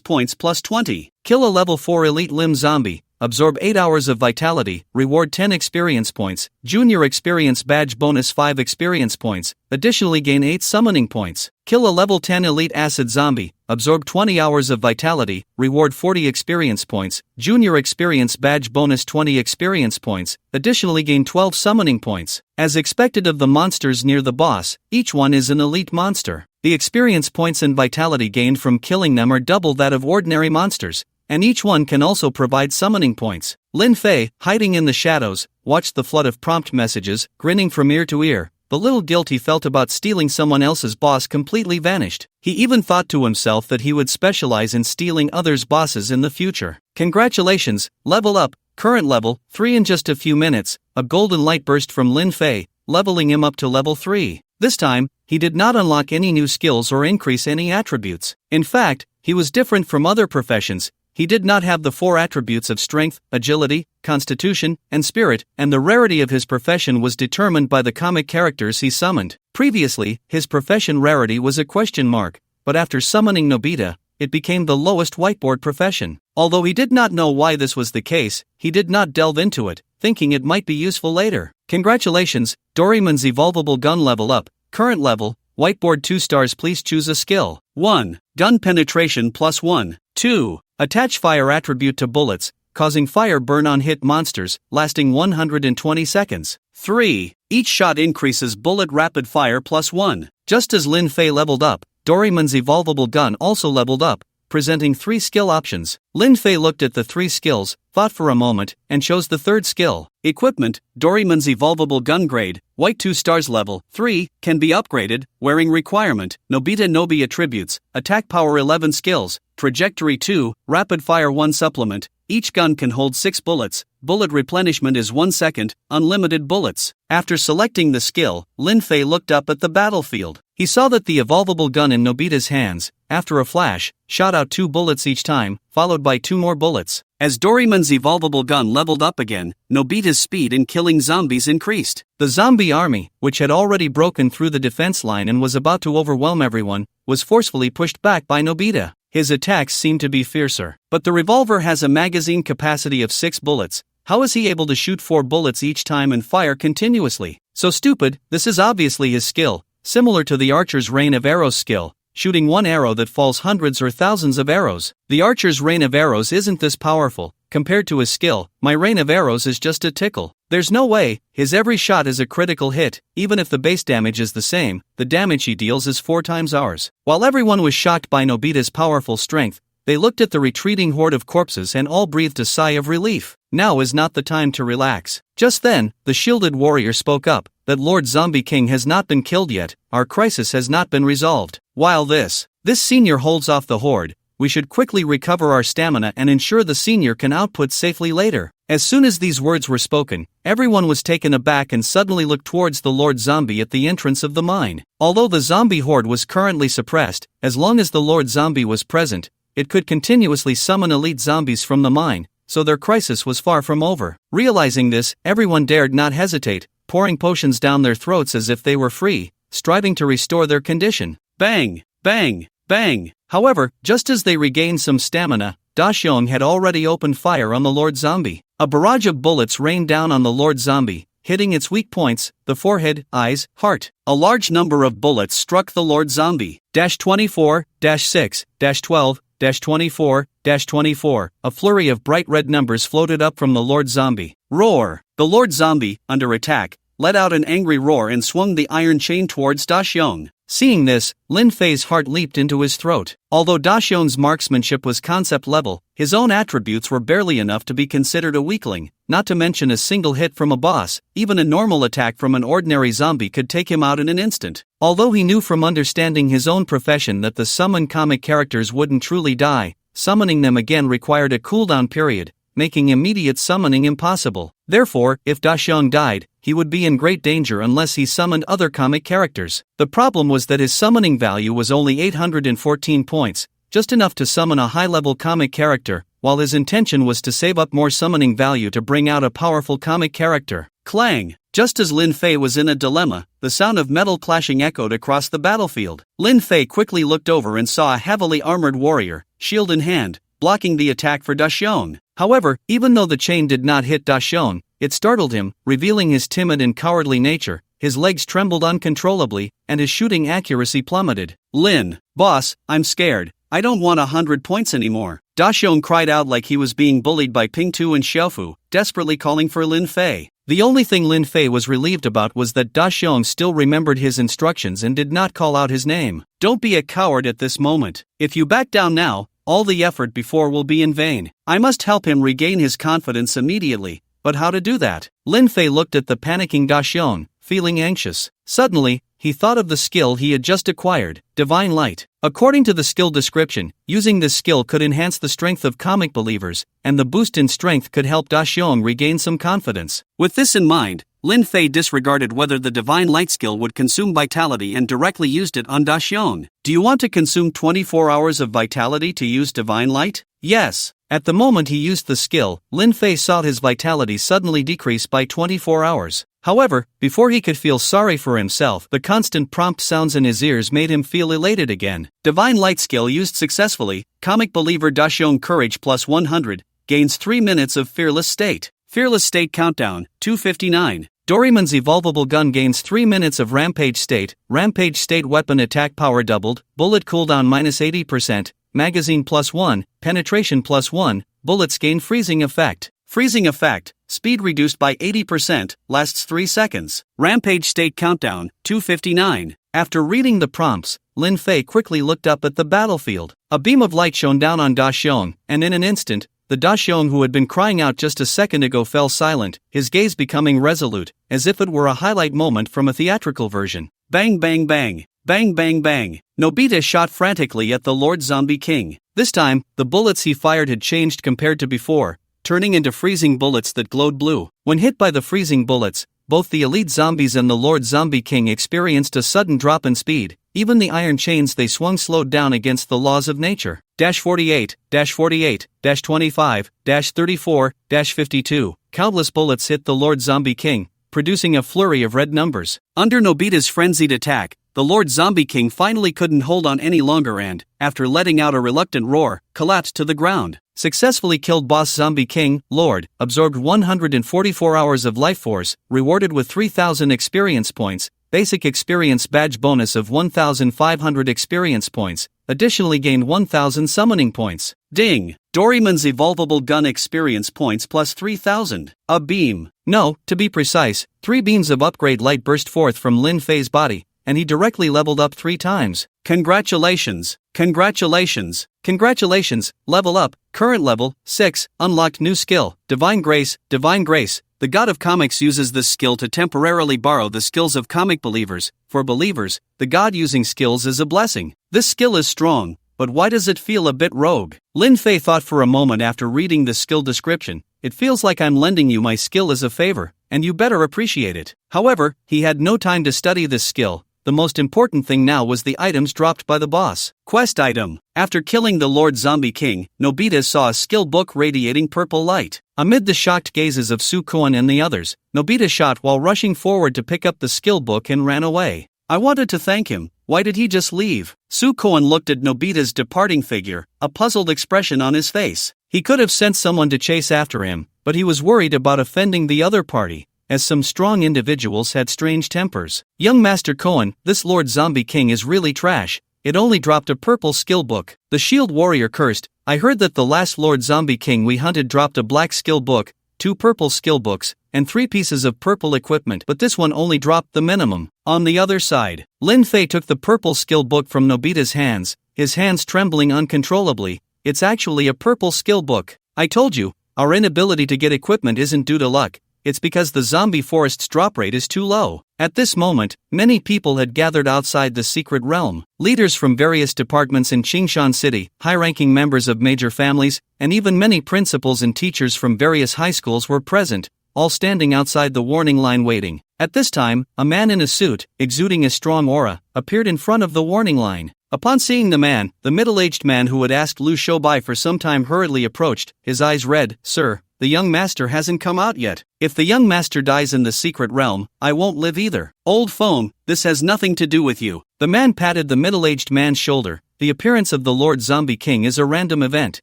points plus 20. Kill a level 4 elite limb zombie, absorb 8 hours of vitality, reward 10 experience points, junior experience badge bonus 5 experience points, additionally gain 8 summoning points. Kill a level 10 elite acid zombie, absorb 20 hours of vitality, reward 40 experience points, junior experience badge bonus 20 experience points, additionally gain 12 summoning points. As expected of the monsters near the boss, each one is an elite monster. The experience points and vitality gained from killing them are double that of ordinary monsters, and each one can also provide summoning points. Lin Fei, hiding in the shadows, watched the flood of prompt messages, grinning from ear to ear. The little guilt he felt about stealing someone else's boss completely vanished. He even thought to himself that he would specialize in stealing others' bosses in the future. Congratulations, level up, current level 3 in just a few minutes. A golden light burst from Lin Fei, leveling him up to level 3. This time, he did not unlock any new skills or increase any attributes. In fact, he was different from other professions. He did not have the 4 attributes of strength, agility, constitution, and spirit, and the rarity of his profession was determined by the comic characters he summoned. Previously, his profession rarity was a question mark, but after summoning Nobita, it became the lowest whiteboard profession. Although he did not know why this was the case, he did not delve into it, thinking it might be useful later. Congratulations, Doraemon's evolvable gun level up, current level, whiteboard 2 stars. Please choose a skill. 1. Gun penetration plus 1. 2. Attach fire attribute to bullets, causing fire burn on hit monsters, lasting 120 seconds. 3. Each shot increases bullet rapid fire plus 1. Just as Lin Fei leveled up, Doraemon's evolvable gun also leveled up, presenting 3 skill options. Lin Fei looked at the 3 skills, thought for a moment, and chose the 3rd skill. Equipment, Doraemon's evolvable gun grade, white 2 stars level 3, can be upgraded. Wearing requirement, Nobita Nobi attributes, attack power 11 skills, trajectory 2, rapid fire 1 supplement. Each gun can hold 6 bullets, bullet replenishment is 1 second, unlimited bullets. After selecting the skill, Lin Fei looked up at the battlefield. He saw that the evolvable gun in Nobita's hands, after a flash, shot out 2 bullets each time, followed by 2 more bullets. As Doraemon's evolvable gun leveled up again, Nobita's speed in killing zombies increased. The zombie army, which had already broken through the defense line and was about to overwhelm everyone, was forcefully pushed back by Nobita. His attacks seemed to be fiercer. But the revolver has a magazine capacity of 6 bullets. How is he able to shoot 4 bullets each time and fire continuously? So stupid. This is obviously his skill, similar to the archer's rain of arrows skill, shooting 1 arrow that falls hundreds or thousands of arrows. The archer's rain of arrows isn't this powerful. Compared to his skill, my rain of arrows is just a tickle. There's no way. His every shot is a critical hit. Even if the base damage is the same, the damage he deals is 4 times ours. While everyone was shocked by Nobita's powerful strength, they looked at the retreating horde of corpses and all breathed a sigh of relief. Now is not the time to relax. Just then, the shielded warrior spoke up, that Lord Zombie King has not been killed yet, our crisis has not been resolved. While this senior holds off the horde, we should quickly recover our stamina and ensure the senior can output safely later. As soon as these words were spoken, everyone was taken aback and suddenly looked towards the Lord Zombie at the entrance of the mine. Although the zombie horde was currently suppressed, as long as the Lord Zombie was present, it could continuously summon elite zombies from the mine, so their crisis was far from over. Realizing this, everyone dared not hesitate, pouring potions down their throats as if they were free, striving to restore their condition. Bang! Bang! Bang! However, just as they regained some stamina, Dashyong had already opened fire on the Lord Zombie. A barrage of bullets rained down on the Lord Zombie, hitting its weak points, the forehead, eyes, heart. A large number of bullets struck the Lord Zombie. 24, 6, 12, 24-24. A flurry of bright red numbers floated up from the Lord Zombie. Roar! The Lord Zombie, under attack, let out an angry roar and swung the iron chain towards Daxiong. Seeing this, Lin Fei's heart leaped into his throat. Although Daxiong's marksmanship was concept level, his own attributes were barely enough to be considered a weakling, not to mention a single hit from a boss. Even a normal attack from an ordinary zombie could take him out in an instant. Although he knew from understanding his own profession that the summoned comic characters wouldn't truly die, summoning them again required a cooldown period, making immediate summoning impossible. Therefore, if Daxiong died, he would be in great danger unless he summoned other comic characters. The problem was that his summoning value was only 814 points, just enough to summon a high-level comic character, while his intention was to save up more summoning value to bring out a powerful comic character. Clang! Just as Lin Fei was in a dilemma, the sound of metal clashing echoed across the battlefield. Lin Fei quickly looked over and saw a heavily armored warrior, shield in hand, blocking the attack for Daxiong. However, even though the chain did not hit Daxiong, it startled him, revealing his timid and cowardly nature. His legs trembled uncontrollably, and his shooting accuracy plummeted. Lin, boss, I'm scared. I don't want 100 points anymore. Daxiong cried out like he was being bullied by Pingtu and Xiaofu, desperately calling for Lin Fei. The only thing Lin Fei was relieved about was that Daxiong still remembered his instructions and did not call out his name. Don't be a coward at this moment. If you back down now, all the effort before will be in vain. I must help him regain his confidence immediately. But how to do that? Lin Fei looked at the panicking Daxiong, feeling anxious. Suddenly, he thought of the skill he had just acquired, Divine Light. According to the skill description, using this skill could enhance the strength of comic believers, and the boost in strength could help Daxiong regain some confidence. With this in mind, Lin Fei disregarded whether the Divine Light skill would consume vitality and directly used it on Daxiong. Do you want to consume 24 hours of vitality to use Divine Light? Yes. At the moment he used the skill, Lin Fei saw his vitality suddenly decrease by 24 hours. However, before he could feel sorry for himself, the constant prompt sounds in his ears made him feel elated again. Divine Light skill used successfully. Comic believer Daxiong Courage plus 100, gains 3 minutes of Fearless State. Fearless State countdown, 259. Doraemon's evolvable gun gains 3 minutes of Rampage State. Rampage State weapon attack power doubled, bullet cooldown minus 80%, magazine plus 1, penetration plus 1, bullets gain freezing effect. Freezing effect, speed reduced by 80%, lasts 3 seconds. Rampage State countdown, 259. After reading the prompts, Lin Fei quickly looked up at the battlefield. A beam of light shone down on Daxiong, and in an instant, the Daxiong who had been crying out just a second ago fell silent, his gaze becoming resolute, as if it were a highlight moment from a theatrical version. Bang bang bang, bang bang bang. Nobita shot frantically at the Lord Zombie King. This time, the bullets he fired had changed compared to before, turning into freezing bullets that glowed blue. When hit by the freezing bullets, both the elite zombies and the Lord Zombie King experienced a sudden drop in speed. Even the iron chains they swung slowed down against the laws of nature. 48, 48, 25, 34, 52. Countless bullets hit the Lord Zombie King, producing a flurry of red numbers. Under Nobita's frenzied attack, the Lord Zombie King finally couldn't hold on any longer and, after letting out a reluctant roar, collapsed to the ground. Successfully killed Boss Zombie King, Lord, absorbed 144 hours of life force, rewarded with 3,000 experience points, basic experience badge bonus of 1,500 experience points, additionally gained 1,000 summoning points. Ding! Doraemon's evolvable gun experience points plus 3,000. A beam. No, to be precise, 3 beams of upgrade light burst forth from Lin Fei's body, and he directly leveled up 3 times. Congratulations! Congratulations! Congratulations! Level up, current level, 6, unlocked new skill, Divine Grace, Divine Grace. The god of comics uses this skill to temporarily borrow the skills of comic believers. For believers, the god using skills is a blessing. This skill is strong, but why does it feel a bit rogue? Lin Fei thought for a moment after reading the skill description. It feels like I'm lending you my skill as a favor, and you better appreciate it. However, he had no time to study this skill. The most important thing now was the items dropped by the boss. Quest item. After killing the Lord Zombie King, Nobita saw a skill book radiating purple light. Amid the shocked gazes of Sukoan and the others, Nobita shot while rushing forward to pick up the skill book and ran away. I wanted to thank him. Why did he just leave? Sukoan looked at Nobita's departing figure, a puzzled expression on his face. He could have sent someone to chase after him, but he was worried about offending the other party, as some strong individuals had strange tempers. Young Master Koan, this Lord Zombie King is really trash. it only dropped a purple skill book. The shield warrior cursed, I heard that the last Lord Zombie King we hunted dropped a black skill book, 2 purple skill books, and 3 pieces of purple equipment, but this one only dropped the minimum. On the other side, Lin Fei took the purple skill book from Nobita's hands, his hands trembling uncontrollably. It's actually a purple skill book. I told you, our inability to get equipment isn't due to luck, it's because the zombie forest's drop rate is too low. At this moment, many people had gathered outside the secret realm. Leaders from various departments in Qingshan City, high-ranking members of major families, and even many principals and teachers from various high schools were present, all standing outside the warning line waiting. At this time, a man in a suit, exuding a strong aura, appeared in front of the warning line. Upon seeing the man, the middle-aged man who had asked Lu Shoubai for some time hurriedly approached, his eyes red. Sir, the young master hasn't come out yet. If the young master dies in the secret realm, I won't live either. Old phone, this has nothing to do with you. The man patted the middle-aged man's shoulder. The appearance of the Lord Zombie King is a random event.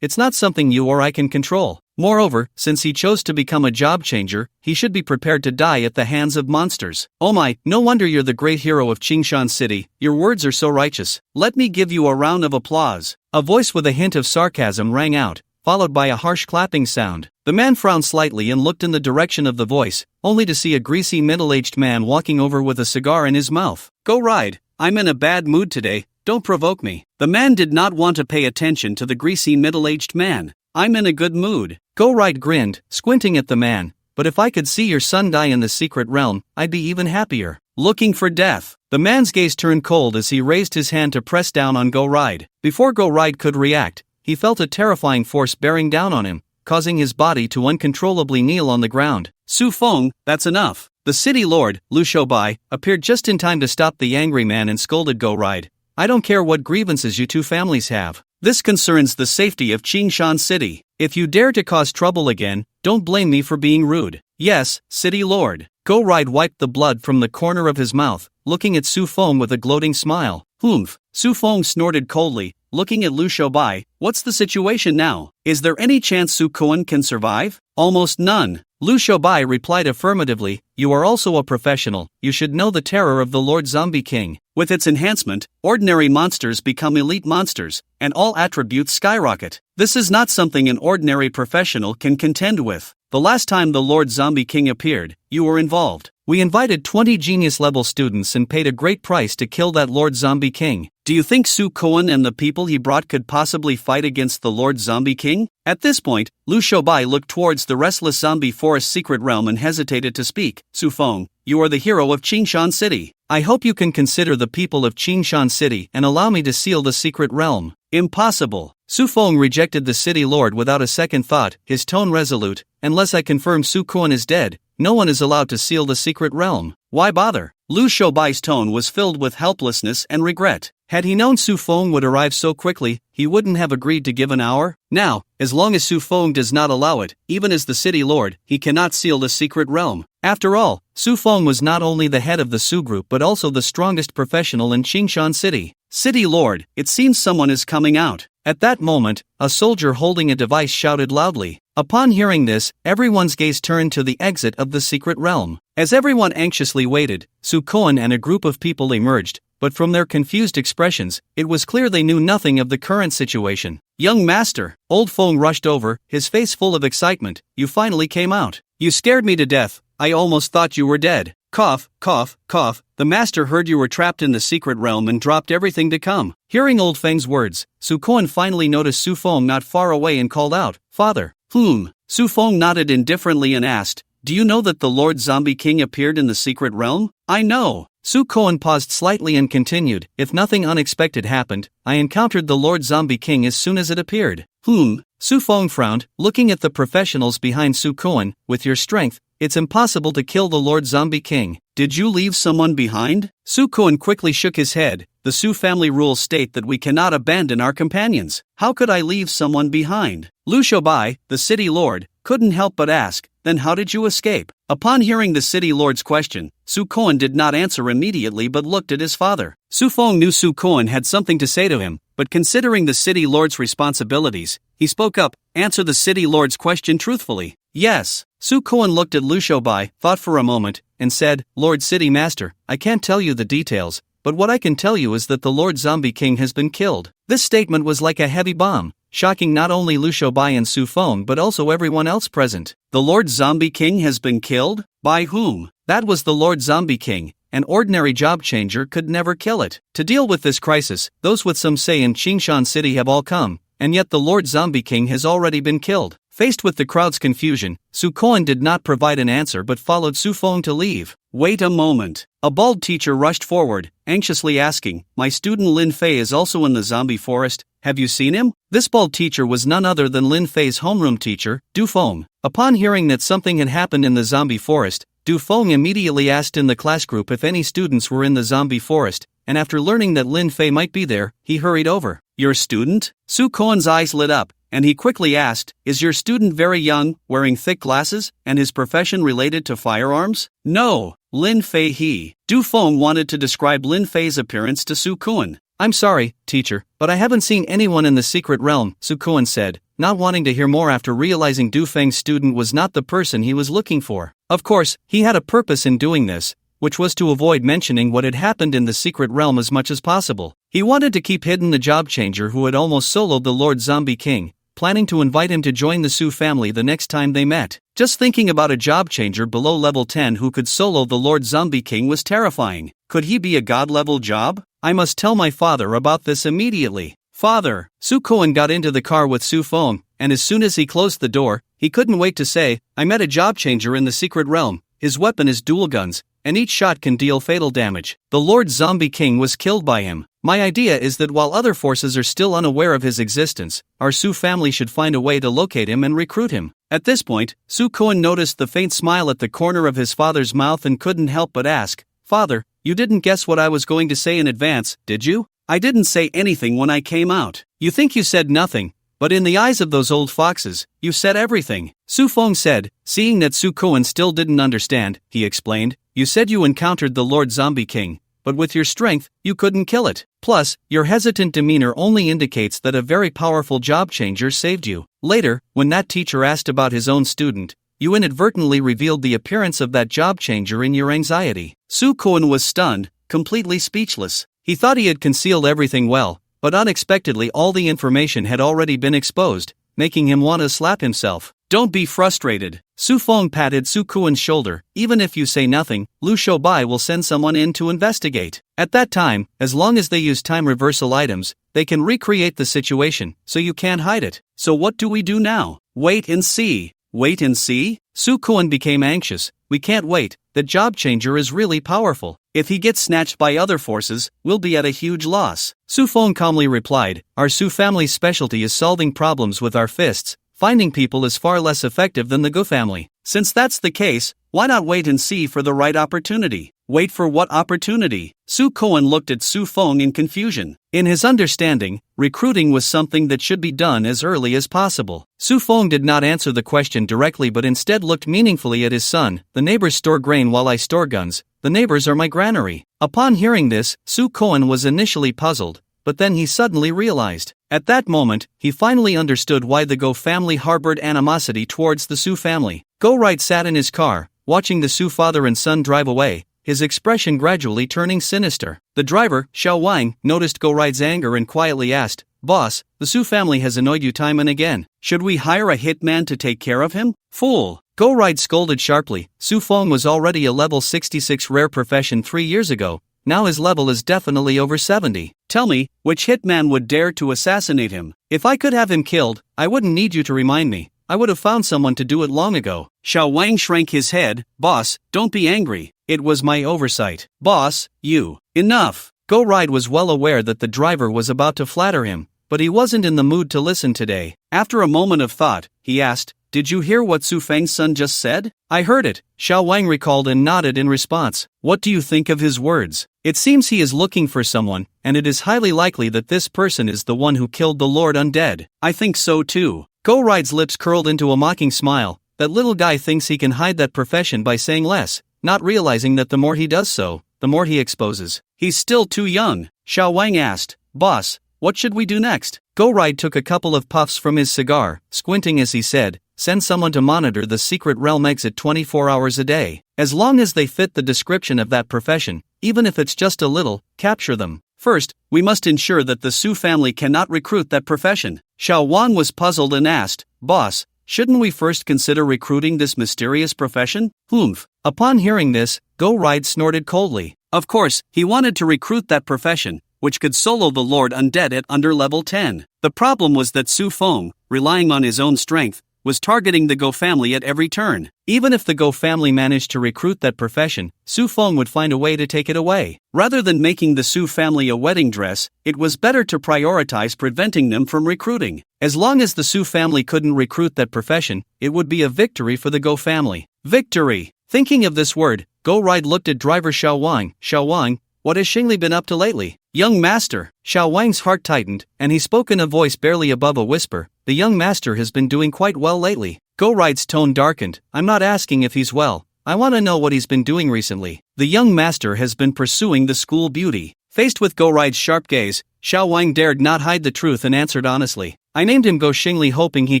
It's not something you or I can control. Moreover, since he chose to become a job changer, he should be prepared to die at the hands of monsters. Oh my, no wonder you're the great hero of Qingshan City. Your words are so righteous. Let me give you a round of applause. A voice with a hint of sarcasm rang out, followed by a harsh clapping sound. The man frowned slightly and looked in the direction of the voice, only to see a greasy middle-aged man walking over with a cigar in his mouth. Go ride. I'm in a bad mood today, don't provoke me. The man did not want to pay attention to the greasy middle-aged man. I'm in a good mood. Go ride grinned, squinting at the man. But if I could see your son die in the secret realm, I'd be even happier. Looking for death. The man's gaze turned cold as he raised his hand to press down on Go Ride. Before Go Ride could react, he felt a terrifying force bearing down on him, causing his body to uncontrollably kneel on the ground. Su Feng, that's enough. The city lord, Lu Shoubai, appeared just in time to stop the angry man and scolded Go Ride. I don't care what grievances you two families have. This concerns the safety of Qingshan City. If you dare to cause trouble again, don't blame me for being rude. Yes, city lord. Go Ride wiped the blood from the corner of his mouth, looking at Su Feng with a gloating smile. Humph. Su Feng snorted coldly, looking at Lu Shoubai. What's the situation now? Is there any chance Su Kuan can survive? Almost none. Lu Shoubai replied affirmatively. You are also a professional, you should know the terror of the Lord Zombie King. With its enhancement, ordinary monsters become elite monsters, and all attributes skyrocket. This is not something an ordinary professional can contend with. The last time the Lord Zombie King appeared, you were involved. We invited 20 genius-level students and paid a great price to kill that Lord Zombie King. Do you think Su Kuan and the people he brought could possibly fight against the Lord Zombie King? At this point, Lu Shoubai looked towards the restless zombie forest secret realm and hesitated to speak. Su Feng, you are the hero of Qingshan City. I hope you can consider the people of Qingshan City and allow me to seal the secret realm. Impossible. Su Feng rejected the city lord without a second thought, his tone resolute. Unless I confirm Su Kuan is dead, no one is allowed to seal the secret realm. Why bother? Lu Shoubai's tone was filled with helplessness and regret. Had he known Su Feng would arrive so quickly, he wouldn't have agreed to give an hour. Now, as long as Su Feng does not allow it, even as the city lord, he cannot seal the secret realm. After all, Su Feng was not only the head of the Su group but also the strongest professional in Qingshan City. City lord, it seems someone is coming out. At that moment, a soldier holding a device shouted loudly. Upon hearing this, everyone's gaze turned to the exit of the secret realm. As everyone anxiously waited, Su Kuan and a group of people emerged, but from their confused expressions, it was clear they knew nothing of the current situation. Young master, Old Feng rushed over, his face full of excitement. You finally came out. You scared me to death. I almost thought you were dead. Cough, cough, cough. The master heard you were trapped in the secret realm and dropped everything to come. Hearing Old Feng's words, Su Kuan finally noticed Su Feng not far away and called out, Father. Su Feng nodded indifferently and asked, Do you know that the Lord Zombie King appeared in the secret realm? I know. Su Kuan paused slightly and continued, If nothing unexpected happened, I encountered the Lord Zombie King as soon as it appeared. Su Feng frowned, looking at the professionals behind Su Kuan. With your strength, it's impossible to kill the Lord Zombie King. Did you leave someone behind? Su Kuan quickly shook his head. The Su family rules state that we cannot abandon our companions. How could I leave someone behind? Lu Shoubai, the city lord, couldn't help but ask, Then how did you escape? Upon hearing the city lord's question, Su Kuan did not answer immediately but looked at his father. Su Feng knew Su Kuan had something to say to him, but considering the city lord's responsibilities, he spoke up, Answer the city lord's question truthfully. Yes. Su Kuan looked at Lu Shoubai, thought for a moment, and said, Lord City Master, I can't tell you the details, but what I can tell you is that the Lord Zombie King has been killed." This statement was like a heavy bomb, shocking not only Liu Xiaobai and Su Feng but also everyone else present. The Lord Zombie King has been killed? By whom? That was the Lord Zombie King. An ordinary job changer could never kill it. To deal with this crisis, those with some say in Qingshan City have all come, and yet the Lord Zombie King has already been killed. Faced with the crowd's confusion, Su Koan did not provide an answer but followed Su Feng to leave. Wait a moment. A bald teacher rushed forward, anxiously asking, "My student Lin Fei is also in the zombie forest. Have you seen him?" This bald teacher was none other than Lin Fei's homeroom teacher, Du Feng. Upon hearing that something had happened in the zombie forest, Du Feng immediately asked in the class group if any students were in the zombie forest, and after learning that Lin Fei might be there, he hurried over. "Your student?" Su Koan's eyes lit up, and he quickly asked, "Is your student very young, wearing thick glasses, and his profession related to firearms?" "No, Lin Fei he." Du Feng wanted to describe Lin Fei's appearance to Su Koan. "I'm sorry, teacher, but I haven't seen anyone in the secret realm," Su Koan said, not wanting to hear more after realizing Du Feng's student was not the person he was looking for. Of course, he had a purpose in doing this, which was to avoid mentioning what had happened in the secret realm as much as possible. He wanted to keep hidden the job changer who had almost soloed the Lord Zombie King, planning to invite him to join the Su family the next time they met. Just thinking about a job changer below level 10 who could solo the Lord Zombie King was terrifying. Could he be a god-level job? I must tell my father about this immediately. "Father!" Su Koan got into the car with Su Feng, and as soon as he closed the door, he couldn't wait to say, "I met a job changer in the secret realm. His weapon is dual guns, and each shot can deal fatal damage. The Lord Zombie King was killed by him. My idea is that while other forces are still unaware of his existence, our Su family should find a way to locate him and recruit him." At this point, Su Koan noticed the faint smile at the corner of his father's mouth and couldn't help but ask, "Father, you didn't guess what I was going to say in advance, did you?" "I didn't say anything when I came out." "You think you said nothing, but in the eyes of those old foxes, you said everything." Su Feng said, seeing that Su Koan still didn't understand. He explained, "You said you encountered the Lord Zombie King, but with your strength, you couldn't kill it. Plus, your hesitant demeanor only indicates that a very powerful job changer saved you." Later, when that teacher asked about his own student, you inadvertently revealed the appearance of that job changer in your anxiety. Su Koan was stunned, completely speechless. He thought he had concealed everything well, but unexpectedly all the information had already been exposed, making him want to slap himself. "Don't be frustrated." Su Feng patted Su Koan's shoulder. "Even if you say nothing, Liu Xiaobai will send someone in to investigate. At that time, as long as they use time reversal items, they can recreate the situation, so you can't hide it. So what do we do now?" "Wait and see." "Wait and see?" Su Koan became anxious. "We can't wait. The job changer is really powerful. If he gets snatched by other forces, we'll be at a huge loss." Su Feng calmly replied, "Our Su family's specialty is solving problems with our fists. Finding people is far less effective than the Gu family. Since that's the case, why not wait and see for the right opportunity?" "Wait for what opportunity?" Su Koan looked at Su Feng in confusion. In his understanding, recruiting was something that should be done as early as possible. Su Feng did not answer the question directly but instead looked meaningfully at his son. "The neighbors store grain while I store guns. The neighbors are my granary." Upon hearing this, Su Koan was initially puzzled, but then he suddenly realized. At that moment, he finally understood why the Go family harbored animosity towards the Su family. Go Right sat in his car, watching the Su father and son drive away, his expression gradually turning sinister. The driver, Xiao Wang, noticed Go Right's anger and quietly asked, "Boss, the Su family has annoyed you time and again. Should we hire a hitman to take care of him?" "Fool!" Go Right scolded sharply. Su Feng was already a level 66 rare profession 3 years ago. Now his level is definitely over 70. "Tell me, which hitman would dare to assassinate him? If I could have him killed, I wouldn't need you to remind me. I would have found someone to do it long ago." Xiao Wang shrank his head. "Boss, don't be angry. It was my oversight." "Boss, you." "Enough." Go Right was well aware that the driver was about to flatter him, but he wasn't in the mood to listen today. After a moment of thought, he asked, "Did you hear what Su Feng's son just said?" "I heard it," Xiao Wang recalled and nodded in response. "What do you think of his words?" "It seems he is looking for someone, and it is highly likely that this person is the one who killed the Lord Undead." "I think so too." Go Right's lips curled into a mocking smile. That little guy thinks he can hide that profession by saying less, not realizing that the more he does so, the more he exposes. "He's still too young." Xiao Wang asked, "Boss, what should we do next?" Go Right took a couple of puffs from his cigar, squinting as he said, send someone to monitor the secret realm exit 24 hours a day. As long as they fit the description of that profession, even if it's just a little, capture them. First, we must ensure that the Su family cannot recruit that profession. Xiao Wang was puzzled and asked, "Boss, shouldn't we first consider recruiting this mysterious profession?" "Humph." Upon hearing this, Go Ride snorted coldly. Of course, he wanted to recruit that profession, which could solo the Lord Undead at under level 10. The problem was that Su Feng, relying on his own strength, was targeting the Go family at every turn. Even if the Go family managed to recruit that profession, Su Feng would find a way to take it away. Rather than making the Su family a wedding dress, it was better to prioritize preventing them from recruiting. As long as the Su family couldn't recruit that profession, it would be a victory for the Go family. Victory! Thinking of this word, Go Ride looked at driver Xiao Wang. "Xiao Wang, what has Xingli been up to lately?" "Young master." Xiao Wang's heart tightened, and he spoke in a voice barely above a whisper. "The young master has been doing quite well lately." Go Ride's tone darkened. "I'm not asking if he's well. I want to know what he's been doing recently." "The young master has been pursuing the school beauty." Faced with Go Ride's sharp gaze, Xiao Wang dared not hide the truth and answered honestly. "I named him Go Xingli hoping he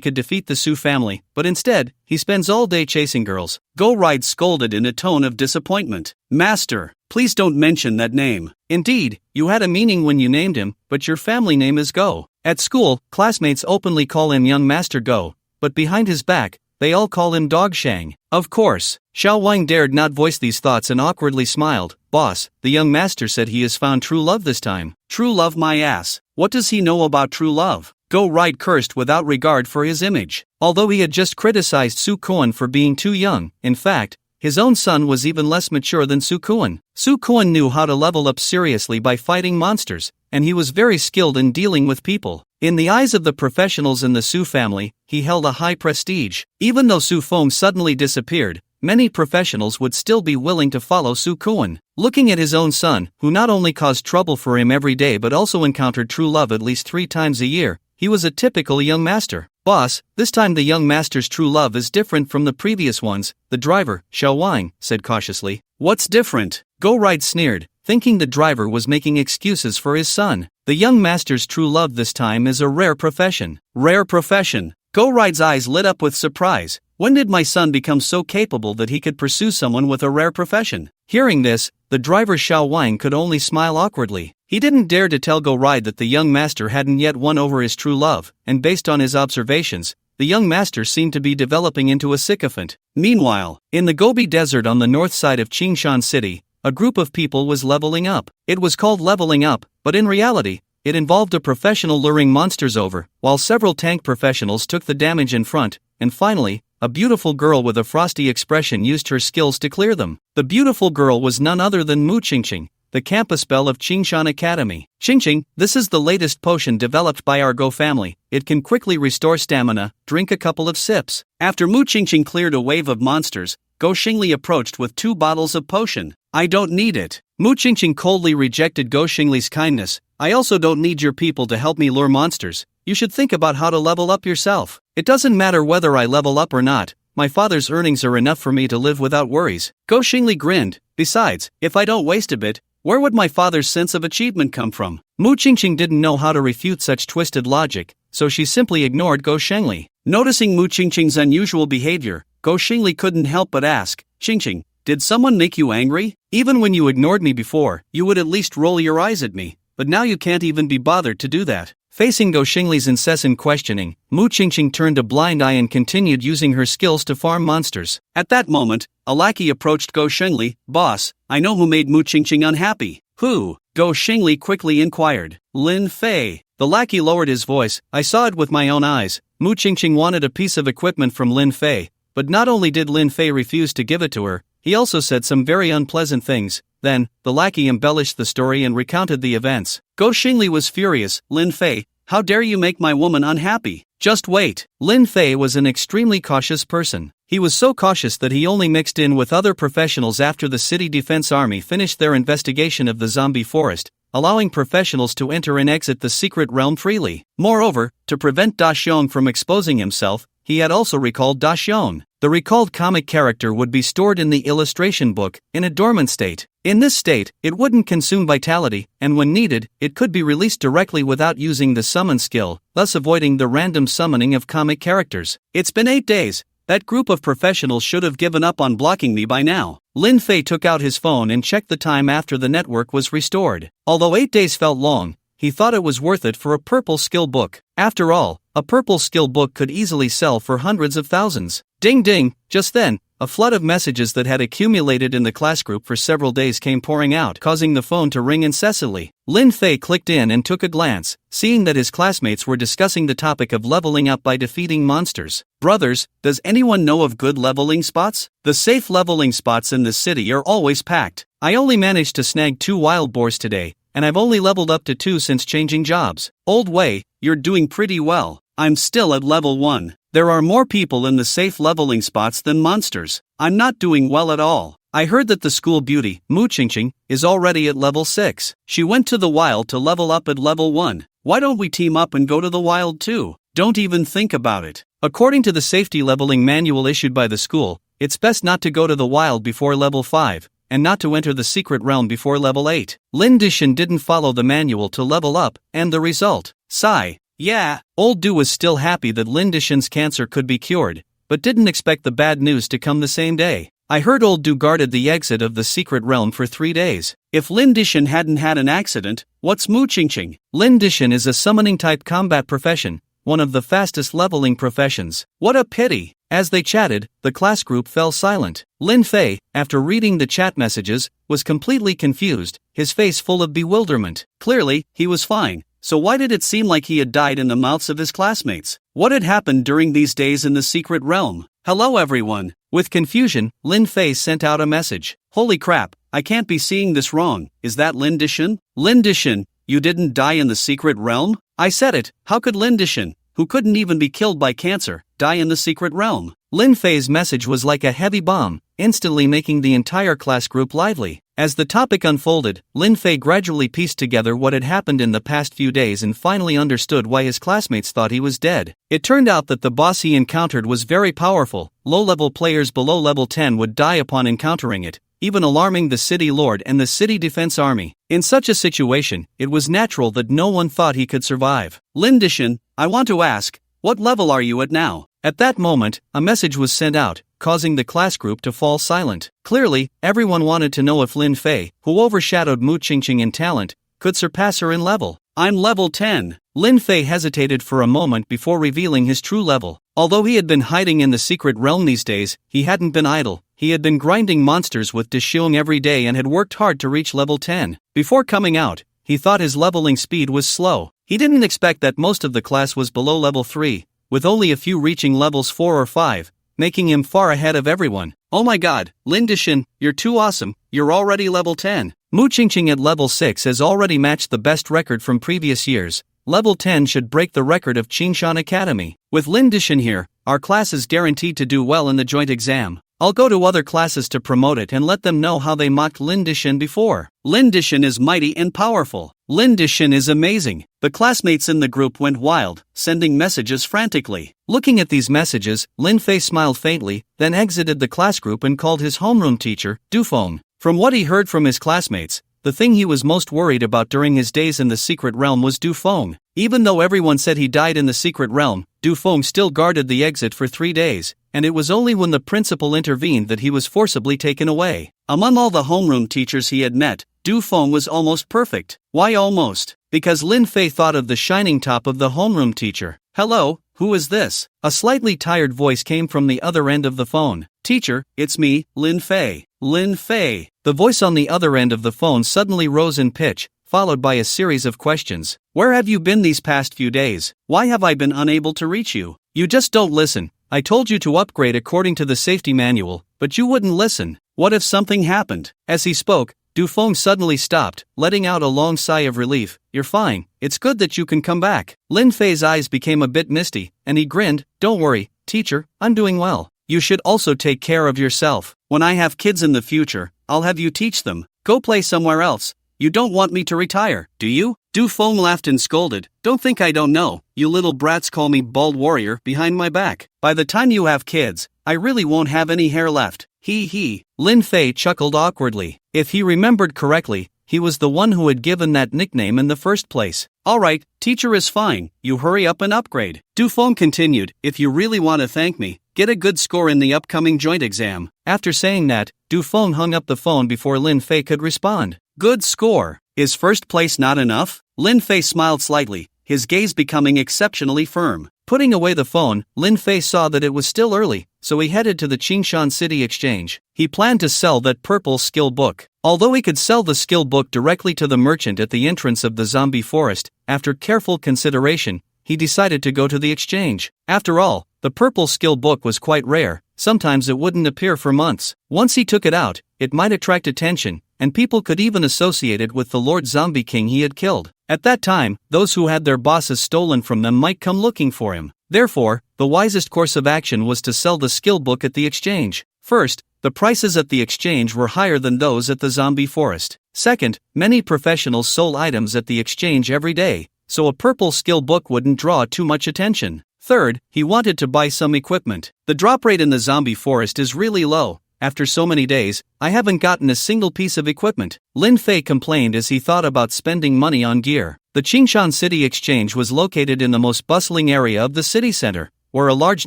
could defeat the Su family, but instead, he spends all day chasing girls." Go Ride scolded in a tone of disappointment. "Master, please don't mention that name." "Indeed, you had a meaning when you named him, but your family name is Go." At school, classmates openly call him Young Master Go, but behind his back, they all call him Dog Shang. Of course, Xiao Wang dared not voice these thoughts and awkwardly smiled. "Boss, the young master said he has found true love this time." "True love my ass. What does he know about true love?" Go Ride cursed without regard for his image. Although he had just criticized Su Kuan for being too young, in fact, his own son was even less mature than Su Kuan. Su Kuan knew how to level up seriously by fighting monsters, and he was very skilled in dealing with people. In the eyes of the professionals in the Su family, he held a high prestige. Even though Su Feng suddenly disappeared, many professionals would still be willing to follow Su Kuan. Looking at his own son, who not only caused trouble for him every day but also encountered true love at least 3 times a year, he was a typical young master. "Boss, this time the young master's true love is different from the previous ones," the driver, Xiao Wang, said cautiously. "What's different?" Go Ride sneered, thinking the driver was making excuses for his son. "The young master's true love this time is a rare profession." "Rare profession?" Go Ride's eyes lit up with surprise. "When did my son become so capable that he could pursue someone with a rare profession?" Hearing this, the driver Xiao Wang could only smile awkwardly. He didn't dare to tell Go Ride that the young master hadn't yet won over his true love, and based on his observations, the young master seemed to be developing into a sycophant. Meanwhile, in the Gobi Desert on the north side of Qingshan City, a group of people was leveling up. It was called leveling up, but in reality, it involved a professional luring monsters over, while several tank professionals took the damage in front, and finally, a beautiful girl with a frosty expression used her skills to clear them. The beautiful girl was none other than Mu Qingqing, the campus belle of Qingshan Academy. "Qingqing, this is the latest potion developed by our Go family. It can quickly restore stamina. Drink a couple of sips." After Mu Qingqing cleared a wave of monsters, Go Xingli approached with 2 bottles of potion. "I don't need it." Mu Qingqing coldly rejected Go Xingli's kindness. "I also don't need your people to help me lure monsters. You should think about how to level up yourself. It doesn't matter whether I level up or not. My father's earnings are enough for me to live without worries." Go Xingli grinned. "Besides, if I don't waste a bit, where would my father's sense of achievement come from?" Mu Qingqing didn't know how to refute such twisted logic, so she simply ignored Go Xingli. Noticing Mu Qingqing's unusual behavior, Go Xingli couldn't help but ask, "Qingqing, did someone make you angry? Even when you ignored me before, you would at least roll your eyes at me, but now you can't even be bothered to do that." Facing Go Xingli's incessant questioning, Mu Qingqing turned a blind eye and continued using her skills to farm monsters. At that moment, a lackey approached Go Xingli. "Boss, I know who made Mu Qingqing unhappy." "Who?" Go Xingli quickly inquired. "Lin Fei." The lackey lowered his voice. "I saw it with my own eyes. Mu Qingqing wanted a piece of equipment from Lin Fei, but not only did Lin Fei refuse to give it to her, he also said some very unpleasant things. Then, the lackey embellished the story and recounted the events. Go Xingli was furious. "Lin Fei, how dare you make my woman unhappy?" "Just wait." Lin Fei was an extremely cautious person. He was so cautious that he only mixed in with other professionals after the City Defense Army finished their investigation of the zombie forest, allowing professionals to enter and exit the secret realm freely. Moreover, to prevent Da Xiong from exposing himself, he had also recalled Da Xiong. The recalled comic character would be stored in the illustration book, in a dormant state. In this state, it wouldn't consume vitality, and when needed, it could be released directly without using the summon skill, thus avoiding the random summoning of comic characters. It's been 8 days. That group of professionals should have given up on blocking me by now. Lin Fei took out his phone and checked the time after the network was restored. Although 8 days felt long, he thought it was worth it for a purple skill book. After all, a purple skill book could easily sell for hundreds of thousands. Ding ding! Just then, a flood of messages that had accumulated in the class group for several days came pouring out, causing the phone to ring incessantly. Lin Fei clicked in and took a glance, seeing that his classmates were discussing the topic of leveling up by defeating monsters. Brothers, does anyone know of good leveling spots? The safe leveling spots in this city are always packed. I only managed to snag 2 wild boars today, and I've only leveled up to 2 since changing jobs. Old Wei, you're doing pretty well. I'm still at level 1. There are more people in the safe leveling spots than monsters. I'm not doing well at all. I heard that the school beauty, Mu Qingqing, is already at level 6. She went to the wild to level up at level 1. Why don't we team up and go to the wild too? Don't even think about it. According to the safety leveling manual issued by the school, it's best not to go to the wild before level 5, and not to enter the secret realm before level 8. Lin Dishan didn't follow the manual to level up, and the result? Sigh. Yeah, old Du was still happy that Lin Dishan's cancer could be cured, but didn't expect the bad news to come the same day. I heard old Du guarded the exit of the secret realm for 3 days. If Lin Dishan hadn't had an accident, what's Mu Qingqing? Lin Dishan is a summoning-type combat profession, one of the fastest leveling professions. What a pity! As they chatted, the class group fell silent. Lin Fei, after reading the chat messages, was completely confused, his face full of bewilderment. Clearly, he was fine. So why did it seem like he had died in the mouths of his classmates? What had happened during these days in the secret realm? Hello everyone. With confusion, Lin Fei sent out a message. Holy crap, I can't be seeing this wrong. Is that Lin Dishan? Lin Dishan, you didn't die in the secret realm? I said it. How could Lin Dishan, who couldn't even be killed by cancer, die in the secret realm? Lin Fei's message was like a heavy bomb, instantly making the entire class group lively. As the topic unfolded, Lin Fei gradually pieced together what had happened in the past few days and finally understood why his classmates thought he was dead. It turned out that the boss he encountered was very powerful. Low-level players below level 10 would die upon encountering it, even alarming the city lord and the city defense army. In such a situation, it was natural that no one thought he could survive. Lin Dishan, I want to ask, what level are you at now? At that moment, a message was sent out, causing the class group to fall silent. Clearly, everyone wanted to know if Lin Fei, who overshadowed Mu Qingqing in talent, could surpass her in level. I'm level 10. Lin Fei hesitated for a moment before revealing his true level. Although he had been hiding in the secret realm these days, he hadn't been idle. He had been grinding monsters with Dishyung every day and had worked hard to reach level 10. Before coming out, he thought his leveling speed was slow. He didn't expect that most of the class was below level 3, with only a few reaching levels 4 or 5, making him far ahead of everyone. Oh my god, Lin Dishan, you're too awesome, you're already level 10. Mu Qingqing at level 6 has already matched the best record from previous years. Level 10 should break the record of Qingshan Academy. With Lin Dishan here, our class is guaranteed to do well in the joint exam. I'll go to other classes to promote it and let them know how they mocked Lin Dishan before. Lin Dishan is mighty and powerful. Lin Dishan is amazing. The classmates in the group went wild, sending messages frantically. Looking at these messages, Lin Fei smiled faintly, then exited the class group and called his homeroom teacher, Du Feng. From what he heard from his classmates, the thing he was most worried about during his days in the secret realm was Du Feng. Even though everyone said he died in the secret realm, Du Feng still guarded the exit for 3 days, and it was only when the principal intervened that he was forcibly taken away. Among all the homeroom teachers he had met, Du Feng was almost perfect. Why almost? Because Lin Fei thought of the shining top of the homeroom teacher. Hello, who is this? A slightly tired voice came from the other end of the phone. Teacher, it's me, Lin Fei. Lin Fei. The voice on the other end of the phone suddenly rose in pitch, followed by a series of questions. Where have you been these past few days? Why have I been unable to reach you? You just don't listen. I told you to upgrade according to the safety manual, but you wouldn't listen. What if something happened? As he spoke, Du Feng suddenly stopped, letting out a long sigh of relief. You're fine. It's good that you can come back. Lin Fei's eyes became a bit misty, and he grinned. Don't worry, teacher, I'm doing well. You should also take care of yourself. When I have kids in the future, I'll have you teach them. Go play somewhere else. You don't want me to retire, do you? Du Feng laughed and scolded. Don't think I don't know. You little brats call me bald warrior behind my back. By the time you have kids, I really won't have any hair left. He. Lin Fei chuckled awkwardly. If he remembered correctly, he was the one who had given that nickname in the first place. Alright, teacher is fine, you hurry up and upgrade. Dufeng continued, if you really want to thank me, get a good score in the upcoming joint exam. After saying that, Dufeng hung up the phone before Lin Fei could respond. Good score. Is first place not enough? Lin Fei smiled slightly, his gaze becoming exceptionally firm. Putting away the phone, Lin Fei saw that it was still early, so he headed to the Qingshan City Exchange. He planned to sell that purple skill book. Although he could sell the skill book directly to the merchant at the entrance of the zombie forest, after careful consideration, he decided to go to the exchange. After all, the purple skill book was quite rare, sometimes it wouldn't appear for months. Once he took it out, it might attract attention, and people could even associate it with the Lord Zombie King he had killed. At that time, those who had their bosses stolen from them might come looking for him. Therefore, the wisest course of action was to sell the skill book at the exchange. First, the prices at the exchange were higher than those at the zombie forest. Second, many professionals sold items at the exchange every day, so a purple skill book wouldn't draw too much attention. Third, he wanted to buy some equipment. The drop rate in the zombie forest is really low. After so many days, I haven't gotten a single piece of equipment. Lin Fei complained as he thought about spending money on gear. The Qingshan City Exchange was located in the most bustling area of the city center, where a large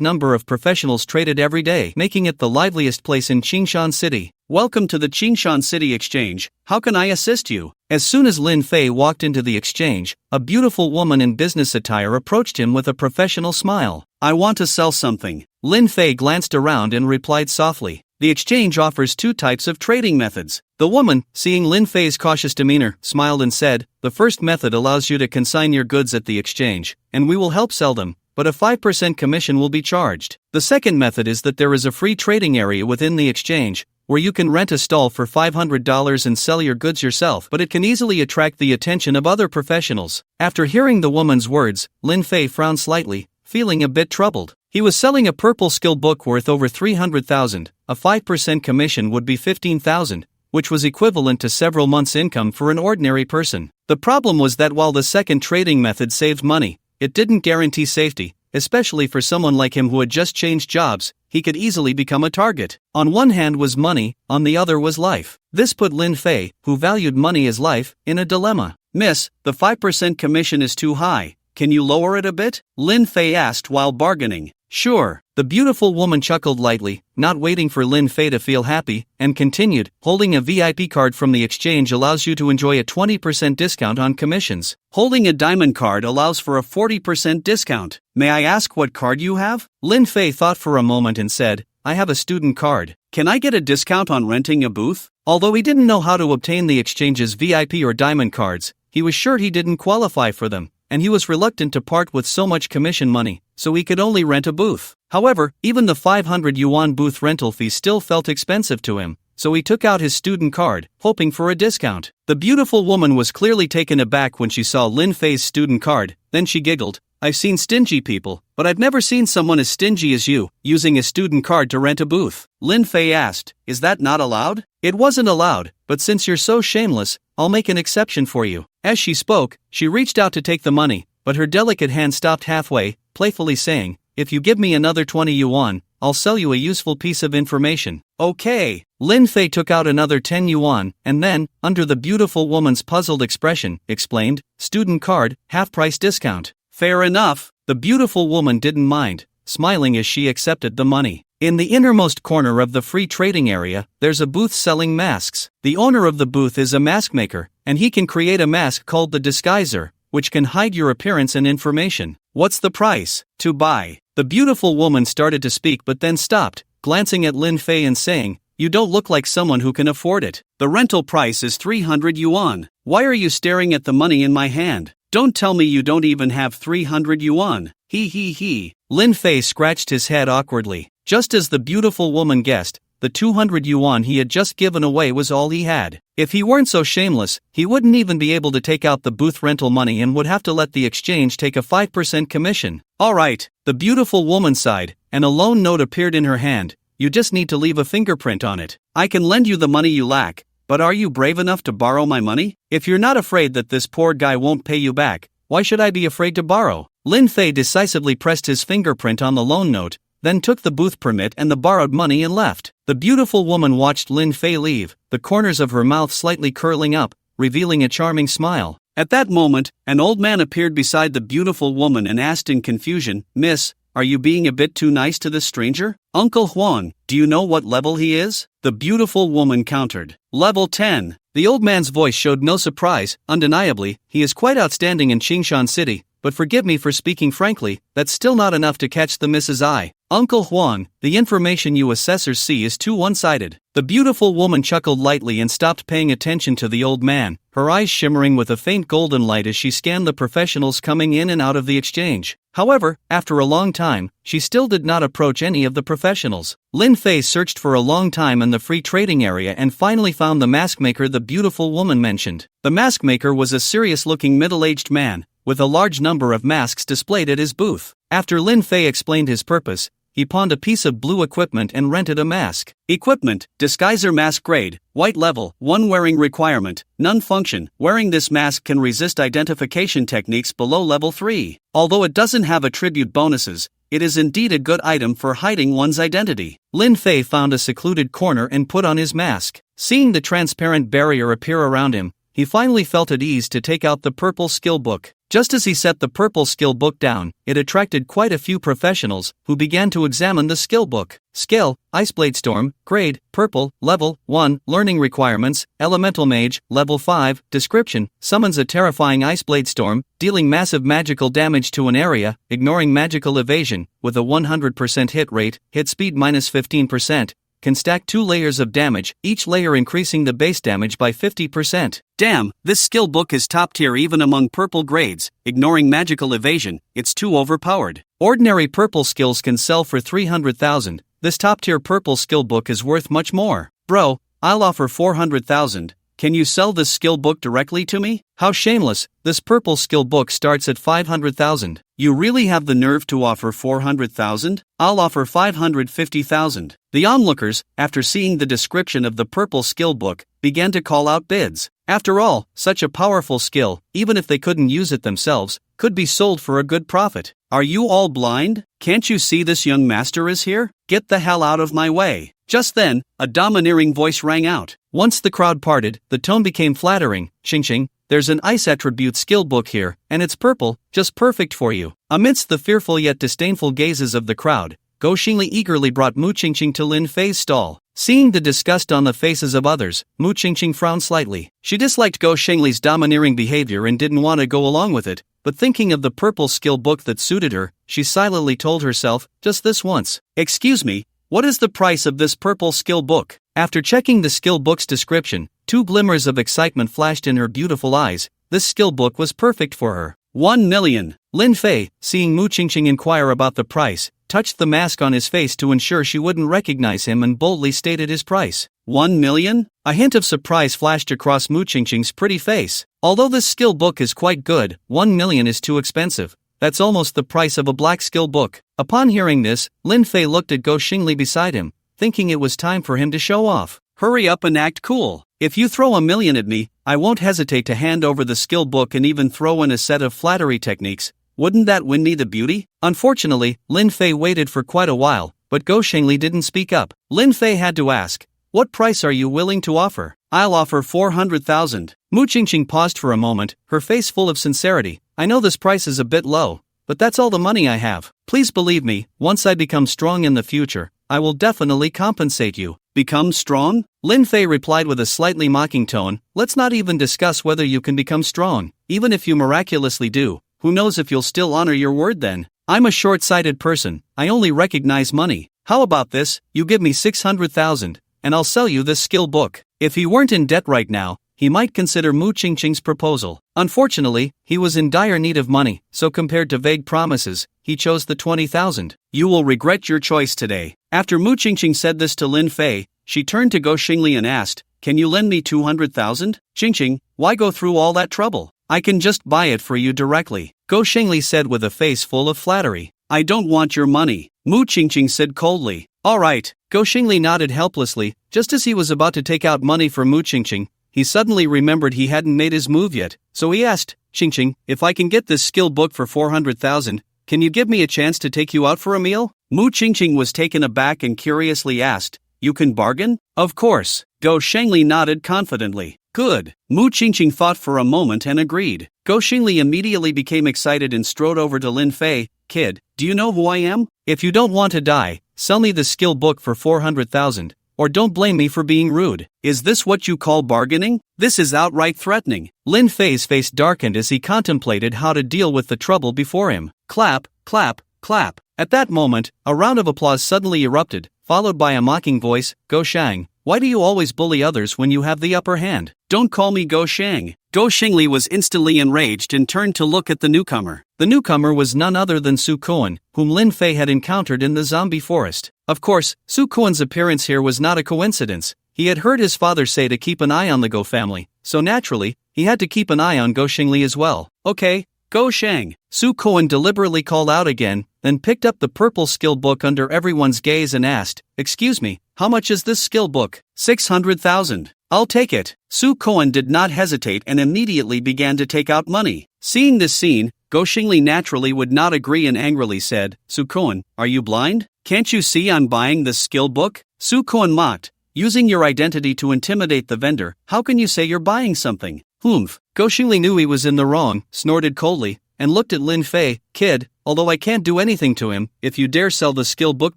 number of professionals traded every day, making it the liveliest place in Qingshan City. Welcome to the Qingshan City Exchange. How can I assist you? As soon as Lin Fei walked into the exchange, a beautiful woman in business attire approached him with a professional smile. I want to sell something. Lin Fei glanced around and replied softly. The exchange offers two types of trading methods. The woman, seeing Lin Fei's cautious demeanor, smiled and said, the first method allows you to consign your goods at the exchange, and we will help sell them, but a 5% commission will be charged. The second method is that there is a free trading area within the exchange, where you can rent a stall for $500 and sell your goods yourself, but it can easily attract the attention of other professionals. After hearing the woman's words, Lin Fei frowned slightly, feeling a bit troubled. He was selling a purple skill book worth over 300,000, a 5% commission would be 15,000, which was equivalent to several months' income for an ordinary person. The problem was that while the second trading method saved money, it didn't guarantee safety, especially for someone like him who had just changed jobs. He could easily become a target. On one hand was money, on the other was life. This put Lin Fei, who valued money as life, in a dilemma. Miss, the 5% commission is too high. Can you lower it a bit? Lin Fei asked while bargaining. Sure. The beautiful woman chuckled lightly, not waiting for Lin Fei to feel happy, and continued, holding a VIP card from the exchange allows you to enjoy a 20% discount on commissions. Holding a diamond card allows for a 40% discount. May I ask what card you have? Lin Fei thought for a moment and said, I have a student card. Can I get a discount on renting a booth? Although he didn't know how to obtain the exchange's VIP or diamond cards, he was sure he didn't qualify for them, and he was reluctant to part with so much commission money, so he could only rent a booth. However, even the 500 yuan booth rental fee still felt expensive to him, so he took out his student card, hoping for a discount. The beautiful woman was clearly taken aback when she saw Lin Fei's student card, then she giggled. I've seen stingy people, but I've never seen someone as stingy as you, using a student card to rent a booth. Lin Fei asked, is that not allowed? It wasn't allowed, but since you're so shameless, I'll make an exception for you. As she spoke, she reached out to take the money, but her delicate hand stopped halfway, playfully saying, if you give me another 20 yuan, I'll sell you a useful piece of information. Okay. Lin Fei took out another 10 yuan, and then, under the beautiful woman's puzzled expression, explained, student card, half-price discount. Fair enough. The beautiful woman didn't mind, smiling as she accepted the money. In the innermost corner of the free trading area, there's a booth selling masks. The owner of the booth is a mask maker, and he can create a mask called the disguiser, which can hide your appearance and information. What's the price? To buy. The beautiful woman started to speak but then stopped, glancing at Lin Fei and saying, you don't look like someone who can afford it. The rental price is 300 yuan. Why are you staring at the money in my hand? Don't tell me you don't even have 300 yuan. He. Lin Fei scratched his head awkwardly. Just as the beautiful woman guessed, the 200 yuan he had just given away was all he had. If he weren't so shameless, he wouldn't even be able to take out the booth rental money and would have to let the exchange take a 5% commission. Alright, the beautiful woman sighed, and a loan note appeared in her hand. You just need to leave a fingerprint on it. I can lend you the money you lack, but are you brave enough to borrow my money? If you're not afraid that this poor guy won't pay you back, why should I be afraid to borrow? Lin Fei decisively pressed his fingerprint on the loan note, then took the booth permit and the borrowed money and left. The beautiful woman watched Lin Fei leave, the corners of her mouth slightly curling up, revealing a charming smile. At that moment, an old man appeared beside the beautiful woman and asked in confusion, "Miss, are you being a bit too nice to this stranger? Uncle Huang, do you know what level he is?" The beautiful woman countered, "Level 10. The old man's voice showed no surprise. Undeniably, he is quite outstanding in Qingshan City, but forgive me for speaking frankly, that's still not enough to catch the Mrs. Eye. Uncle Huang, the information you assessors see is too one-sided." The beautiful woman chuckled lightly and stopped paying attention to the old man, her eyes shimmering with a faint golden light as she scanned the professionals coming in and out of the exchange. However, after a long time, she still did not approach any of the professionals. Lin Fei searched for a long time in the free trading area and finally found the mask maker the beautiful woman mentioned. The mask maker was a serious-looking middle-aged man, with a large number of masks displayed at his booth. After Lin Fei explained his purpose, he pawned a piece of blue equipment and rented a mask. Equipment: Disguiser mask grade, white level, 1 wearing requirement, none function. Wearing this mask can resist identification techniques below level 3. Although it doesn't have attribute bonuses, it is indeed a good item for hiding one's identity. Lin Fei found a secluded corner and put on his mask. Seeing the transparent barrier appear around him, he finally felt at ease to take out the purple skill book. Just as he set the purple skill book down, it attracted quite a few professionals, who began to examine the skill book. Skill: Iceblade Storm, grade, purple, level 1, learning requirements, Elemental Mage, level 5, description: summons a terrifying Iceblade Storm, dealing massive magical damage to an area, ignoring magical evasion, with a 100% hit rate, hit speed minus 15%, can stack 2 layers of damage, each layer increasing the base damage by 50%. Damn, this skill book is top tier even among purple grades. Ignoring magical evasion, it's too overpowered. Ordinary purple skills can sell for 300,000. This top tier purple skill book is worth much more. Bro, I'll offer 400,000. Can you sell this skill book directly to me? How shameless, this purple skill book starts at 500,000. You really have the nerve to offer 400,000? I'll offer 550,000. The onlookers, after seeing the description of the purple skill book, began to call out bids. After all, such a powerful skill, even if they couldn't use it themselves, could be sold for a good profit. Are you all blind? Can't you see this young master is here? Get the hell out of my way. Just then, a domineering voice rang out. Once the crowd parted, the tone became flattering. Xing, there's an ice attribute skill book here, and it's purple, just perfect for you. Amidst the fearful yet disdainful gazes of the crowd, Go Xingli eagerly brought Mu Qingqing to Lin Fei's stall. Seeing the disgust on the faces of others, Mu Qingqing frowned slightly. She disliked Go Xingli's domineering behavior and didn't want to go along with it, but thinking of the purple skill book that suited her, she silently told herself, just this once. "Excuse me, what is the price of this purple skill book?" After checking the skill book's description, 2 glimmers of excitement flashed in her beautiful eyes. This skill book was perfect for her. 1 million. Lin Fei, seeing Mu Qingqing inquire about the price, touched the mask on his face to ensure she wouldn't recognize him and boldly stated his price. 1 million? A hint of surprise flashed across Mu Qingqing's pretty face. Although this skill book is quite good, 1 million is too expensive. That's almost the price of a black skill book. Upon hearing this, Lin Fei looked at Go Xingli beside him, thinking it was time for him to show off. Hurry up and act cool. If you throw 1 million at me, I won't hesitate to hand over the skill book and even throw in a set of flattery techniques. Wouldn't that win me the beauty? Unfortunately, Lin Fei waited for quite a while, but Go Xingli didn't speak up. Lin Fei had to ask, "What price are you willing to offer?" "I'll offer 400,000. Mu Qingqing paused for a moment, her face full of sincerity. "I know this price is a bit low, but that's all the money I have. Please believe me, once I become strong in the future, I will definitely compensate you." "Become strong?" Lin Fei replied with a slightly mocking tone. "Let's not even discuss whether you can become strong. Even if you miraculously do, who knows if you'll still honor your word then? I'm a short-sighted person, I only recognize money. How about this, you give me 600,000, and I'll sell you this skill book." If he weren't in debt right now, he might consider Mu Qingqing's proposal. Unfortunately, he was in dire need of money, so compared to vague promises, he chose the 20,000. "You will regret your choice today." After Mu Qingqing said this to Lin Fei, she turned to Go Xingli and asked, "Can you lend me 200,000? Qingqing, why go through all that trouble? I can just buy it for you directly." Go Xingli said with a face full of flattery. "I don't want your money," Mu Qingqing said coldly. "All right." Go Xingli nodded helplessly. Just as he was about to take out money from Mu Qingqing, he suddenly remembered he hadn't made his move yet, so he asked, "Qingqing, if I can get this skill book for 400,000, can you give me a chance to take you out for a meal? Mu Qingqing was taken aback and curiously asked, you can bargain? Of course. Go Shengli nodded confidently. Good. Mu Qingqing thought for a moment and agreed. Go Shengli immediately became excited and strode over to Lin Fei. Kid, do you know who I am? If you don't want to die, sell me the skill book for 400,000. Or don't blame me for being rude. Is this what you call bargaining? This is outright threatening. Lin Fei's face darkened as he contemplated how to deal with the trouble before him. Clap, clap, clap. At that moment, a round of applause suddenly erupted, followed by a mocking voice, Go Shang, why do you always bully others when you have the upper hand? Don't call me Go Shang. Go Shengli was instantly enraged and turned to look at the newcomer. The newcomer was none other than Su Kuan, whom Lin Fei had encountered in the zombie forest. Of course, Su Kuan's appearance here was not a coincidence. He had heard his father say to keep an eye on the Go family, so naturally, he had to keep an eye on Go Shengli as well. Okay, Go Shang. Su Kuan deliberately called out again, then picked up the purple skill book under everyone's gaze and asked, excuse me, how much is this skill book? 600,000. I'll take it. Su Kuan did not hesitate and immediately began to take out money. Seeing this scene, Go Shengli naturally would not agree and angrily said, Su Kuan, are you blind? Can't you see I'm buying this skill book? Su Kuan mocked, using your identity to intimidate the vendor, how can you say you're buying something? Humph. Go Shengli knew he was in the wrong, snorted coldly, and looked at Lin Fei. Kid, although I can't do anything to him, if you dare sell the skill book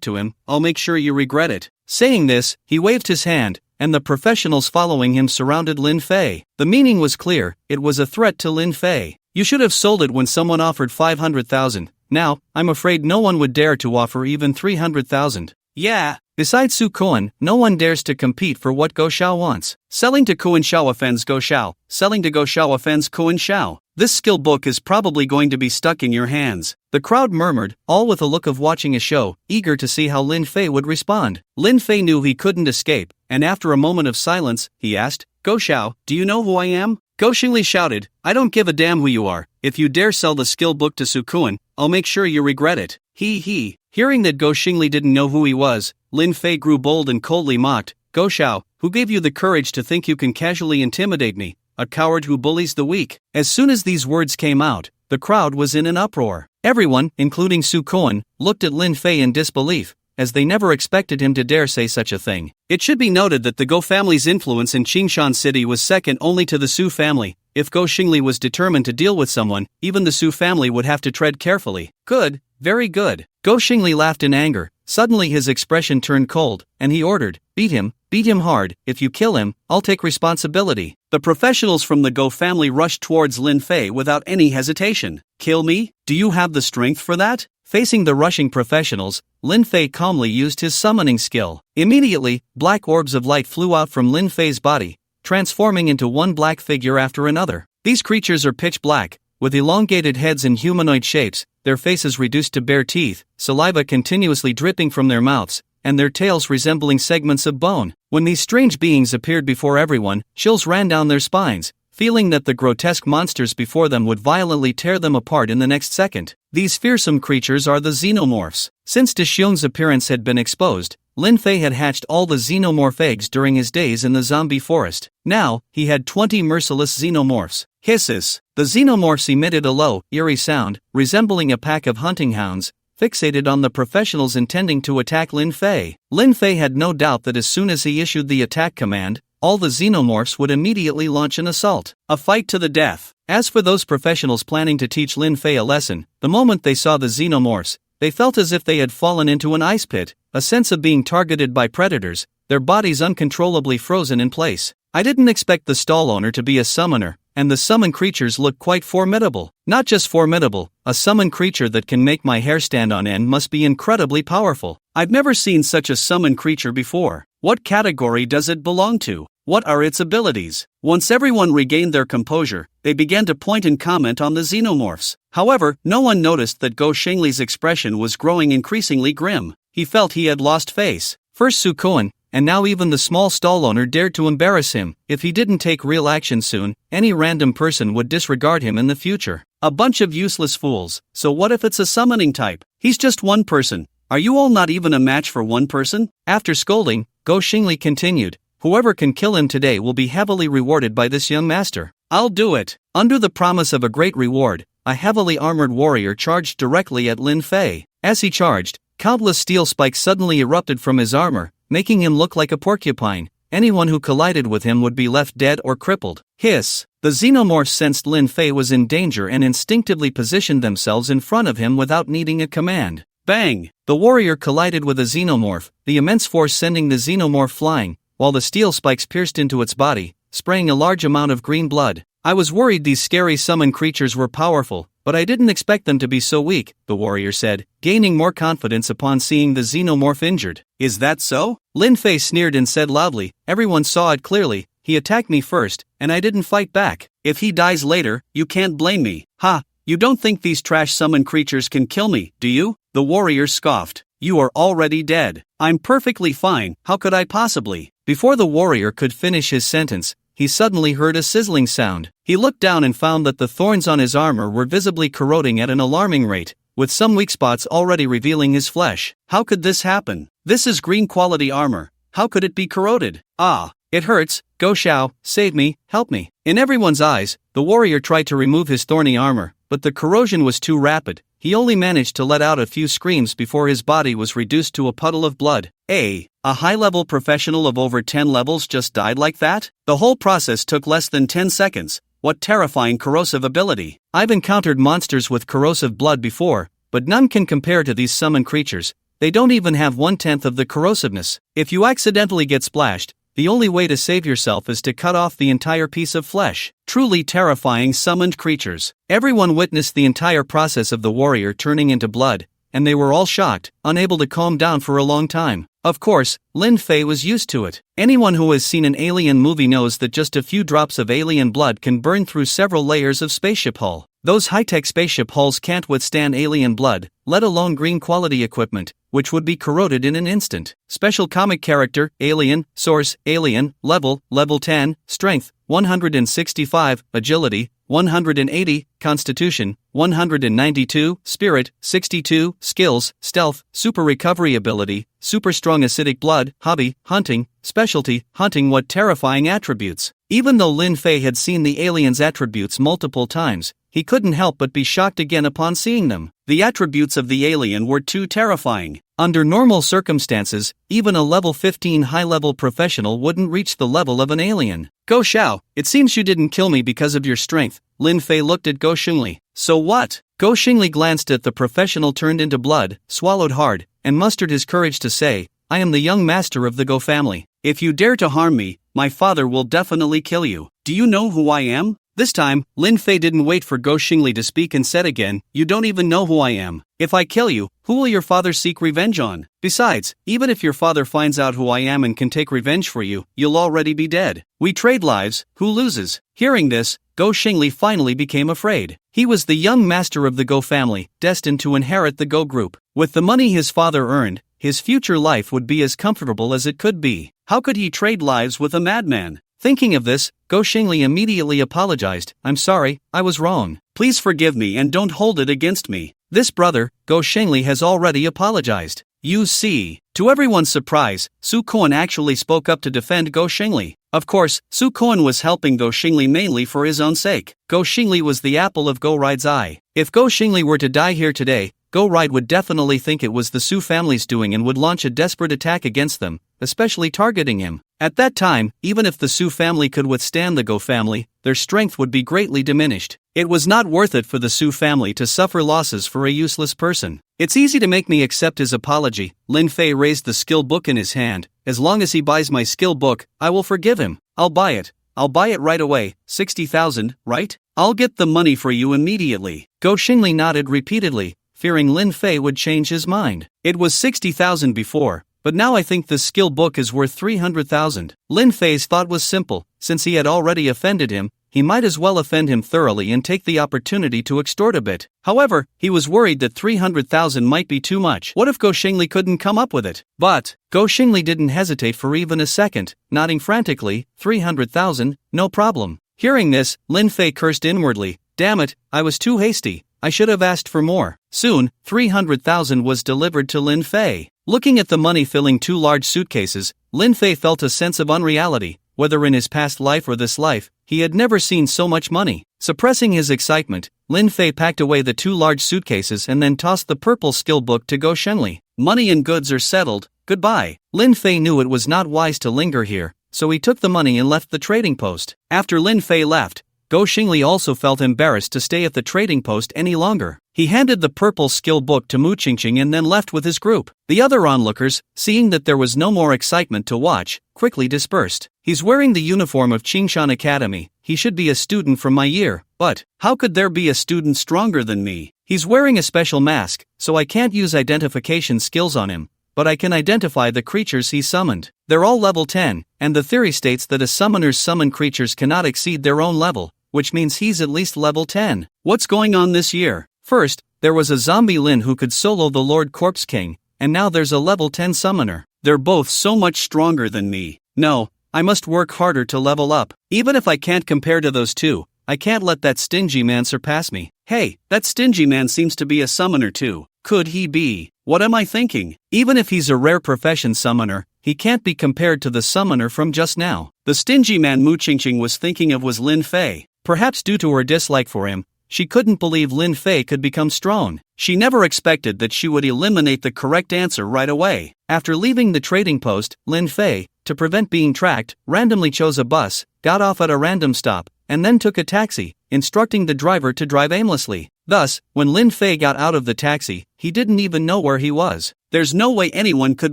to him, I'll make sure you regret it. Saying this, he waved his hand, and the professionals following him surrounded Lin Fei. The meaning was clear, it was a threat to Lin Fei. You should have sold it when someone offered 500,000. Now, I'm afraid no one would dare to offer even 300,000. Yeah. Besides Su Kuan, no one dares to compete for what Go Xiao wants. Selling to Kuan Xiao offends Go Xiao. Selling to Go Xiao offends Kuan Xiao. This skill book is probably going to be stuck in your hands. The crowd murmured, all with a look of watching a show, eager to see how Lin Fei would respond. Lin Fei knew he couldn't escape, and after a moment of silence, he asked, Go Xiao, do you know who I am? Go Shengli shouted, I don't give a damn who you are. If you dare sell the skill book to Su Kuan, I'll make sure you regret it. He. Hearing that Go Shengli didn't know who he was, Lin Fei grew bold and coldly mocked, Go Xiao, who gave you the courage to think you can casually intimidate me? A coward who bullies the weak. As soon as these words came out, the crowd was in an uproar. Everyone, including Su Kuan, looked at Lin Fei in disbelief, as they never expected him to dare say such a thing. It should be noted that the Go family's influence in Qingshan City was second only to the Su family. If Go Shengli was determined to deal with someone, even the Su family would have to tread carefully. Good, very good. Go Shengli laughed in anger. Suddenly his expression turned cold, and he ordered, beat him hard, if you kill him, I'll take responsibility. The professionals from the Go family rushed towards Lin Fei without any hesitation. Kill me? Do you have the strength for that? Facing the rushing professionals, Lin Fei calmly used his summoning skill. Immediately, black orbs of light flew out from Lin Fei's body, transforming into one black figure after another. These creatures are pitch black, with elongated heads and humanoid shapes, their faces reduced to bare teeth, saliva continuously dripping from their mouths, and their tails resembling segments of bone. When these strange beings appeared before everyone, chills ran down their spines, feeling that the grotesque monsters before them would violently tear them apart in the next second. These fearsome creatures are the xenomorphs. Since Dexiong's appearance had been exposed, Lin Fei had hatched all the xenomorph eggs during his days in the zombie forest. Now, he had 20 merciless xenomorphs. Hisses. The xenomorphs emitted a low, eerie sound, resembling a pack of hunting hounds, fixated on the professionals intending to attack Lin Fei. Lin Fei had no doubt that as soon as he issued the attack command, all the xenomorphs would immediately launch an assault. A fight to the death. As for those professionals planning to teach Lin Fei a lesson, the moment they saw the xenomorphs, they felt as if they had fallen into an ice pit, a sense of being targeted by predators, their bodies uncontrollably frozen in place. I didn't expect the stall owner to be a summoner, and the summoned creatures look quite formidable. Not just formidable, a summoned creature that can make my hair stand on end must be incredibly powerful. I've never seen such a summoned creature before. What category does it belong to? What are its abilities? Once everyone regained their composure, they began to point and comment on the xenomorphs. However, no one noticed that Go Shengli's expression was growing increasingly grim. He felt he had lost face. First Su Kuan, and now even the small stall owner dared to embarrass him. If he didn't take real action soon, any random person would disregard him in the future. A bunch of useless fools. So what if it's a summoning type? He's just one person. Are you all not even a match for one person? After scolding, Go Shengli continued, whoever can kill him today will be heavily rewarded by this young master. I'll do it. Under the promise of a great reward, a heavily armored warrior charged directly at Lin Fei. As he charged, countless steel spikes suddenly erupted from his armor, making him look like a porcupine. Anyone who collided with him would be left dead or crippled. Hiss! The xenomorphs sensed Lin Fei was in danger and instinctively positioned themselves in front of him without needing a command. Bang! The warrior collided with a xenomorph, the immense force sending the xenomorph flying, while the steel spikes pierced into its body, spraying a large amount of green blood. I was worried these scary summon creatures were powerful, but I didn't expect them to be so weak, the warrior said, gaining more confidence upon seeing the xenomorph injured. Is that so? Lin Fei sneered and said loudly, everyone saw it clearly, he attacked me first, and I didn't fight back. If he dies later, you can't blame me. Ha! You don't think these trash summon creatures can kill me, do you? The warrior scoffed. You are already dead. I'm perfectly fine, how could I possibly? Before the warrior could finish his sentence, he suddenly heard a sizzling sound. He looked down and found that the thorns on his armor were visibly corroding at an alarming rate, with some weak spots already revealing his flesh. How could this happen? This is green quality armor. How could it be corroded? Ah! It hurts. Go Xiao, save me, help me. In everyone's eyes, the warrior tried to remove his thorny armor, but the corrosion was too rapid. He only managed to let out a few screams before his body was reduced to a puddle of blood. A high-level professional of over 10 levels just died like that? The whole process took less than 10 seconds. What terrifying corrosive ability. I've encountered monsters with corrosive blood before, but none can compare to these summon creatures. They don't even have 1/10 of the corrosiveness. If you accidentally get splashed, the only way to save yourself is to cut off the entire piece of flesh. Truly terrifying summoned creatures. Everyone witnessed the entire process of the warrior turning into blood, and they were all shocked, unable to calm down for a long time. Of course, Lin Fei was used to it. Anyone who has seen an alien movie knows that just a few drops of alien blood can burn through several layers of spaceship hull. Those high-tech spaceship hulls can't withstand alien blood, let alone green quality equipment, which would be corroded in an instant. Special comic character, alien, source, alien, level 10, strength, 165, agility, 180, constitution, 192, spirit, 62, skills, stealth, super recovery ability, super strong acidic blood, hobby, hunting, specialty, hunting. What terrifying attributes. Even though Lin Fei had seen the alien's attributes multiple times, he couldn't help but be shocked again upon seeing them. The attributes of the alien were too terrifying. Under normal circumstances, even a level 15 high-level professional wouldn't reach the level of an alien. Go Xiao, it seems you didn't kill me because of your strength. Lin Fei looked at Go Xingli. So what? Go Xingli glanced at the professional turned into blood, swallowed hard, and mustered his courage to say, I am the young master of the Go family. If you dare to harm me, my father will definitely kill you. Do you know who I am? This time, Lin Fei didn't wait for Go Xingli to speak and said again, you don't even know who I am. If I kill you, who will your father seek revenge on? Besides, even if your father finds out who I am and can take revenge for you, you'll already be dead. We trade lives, who loses? Hearing this, Go Xingli finally became afraid. He was the young master of the Go family, destined to inherit the Go group. With the money his father earned, his future life would be as comfortable as it could be. How could he trade lives with a madman? Thinking of this, Go Xingli immediately apologized. I'm sorry, I was wrong. Please forgive me and don't hold it against me. This brother, Go Xingli, has already apologized. You see. To everyone's surprise, Su Kuan actually spoke up to defend Go Xingli. Of course, Su Kuan was helping Go Xingli mainly for his own sake. Go Xingli was the apple of Go Ride's eye. If Go Xingli were to die here today, Go Ride would definitely think it was the Su family's doing and would launch a desperate attack against them, especially targeting him. At that time, even if the Su family could withstand the Go family, their strength would be greatly diminished. It was not worth it for the Su family to suffer losses for a useless person. It's easy to make me accept his apology. Lin Fei raised the skill book in his hand. As long as he buys my skill book, I will forgive him. I'll buy it. I'll buy it right away. 60,000, right? I'll get the money for you immediately. Go Xingli nodded repeatedly, fearing Lin Fei would change his mind. It was 60,000 before, but now I think the skill book is worth 300,000. Lin Fei's thought was simple. Since he had already offended him, he might as well offend him thoroughly and take the opportunity to extort a bit. However, he was worried that 300,000 might be too much. What if Go Xingli couldn't come up with it? But Go Xingli didn't hesitate for even a second, nodding frantically. 300,000, no problem. Hearing this, Lin Fei cursed inwardly. Damn it, I was too hasty. I should have asked for more. Soon, 300,000 was delivered to Lin Fei. Looking at the money filling two large suitcases, Lin Fei felt a sense of unreality. Whether in his past life or this life, he had never seen so much money. Suppressing his excitement, Lin Fei packed away the 2 large suitcases and then tossed the purple skill book to Go Shenli. Money and goods are settled, goodbye. Lin Fei knew it was not wise to linger here, so he took the money and left the trading post. After Lin Fei left, Go Xingli also felt embarrassed to stay at the trading post any longer. He handed the purple skill book to Mu Qingqing and then left with his group. The other onlookers, seeing that there was no more excitement to watch, quickly dispersed. He's wearing the uniform of Qingshan Academy. He should be a student from my year. But how could there be a student stronger than me? He's wearing a special mask, so I can't use identification skills on him, but I can identify the creatures he summoned. They're all level 10, and the theory states that a summoner's summoned creatures cannot exceed their own level, which means he's at least level 10. What's going on this year? First, there was a zombie Lin who could solo the Lord Corpse King, and now there's a level 10 summoner. They're both so much stronger than me. No, I must work harder to level up. Even if I can't compare to those two, I can't let that stingy man surpass me. Hey, that stingy man seems to be a summoner too. Could he be? What am I thinking? Even if he's a rare profession summoner, he can't be compared to the summoner from just now. The stingy man Mu Qingqing was thinking of was Lin Fei. Perhaps due to her dislike for him, she couldn't believe Lin Fei could become strong. She never expected that she would eliminate the correct answer right away. After leaving the trading post, Lin Fei, to prevent being tracked, randomly chose a bus, got off at a random stop, and then took a taxi, instructing the driver to drive aimlessly. Thus, when Lin Fei got out of the taxi, he didn't even know where he was. There's no way anyone could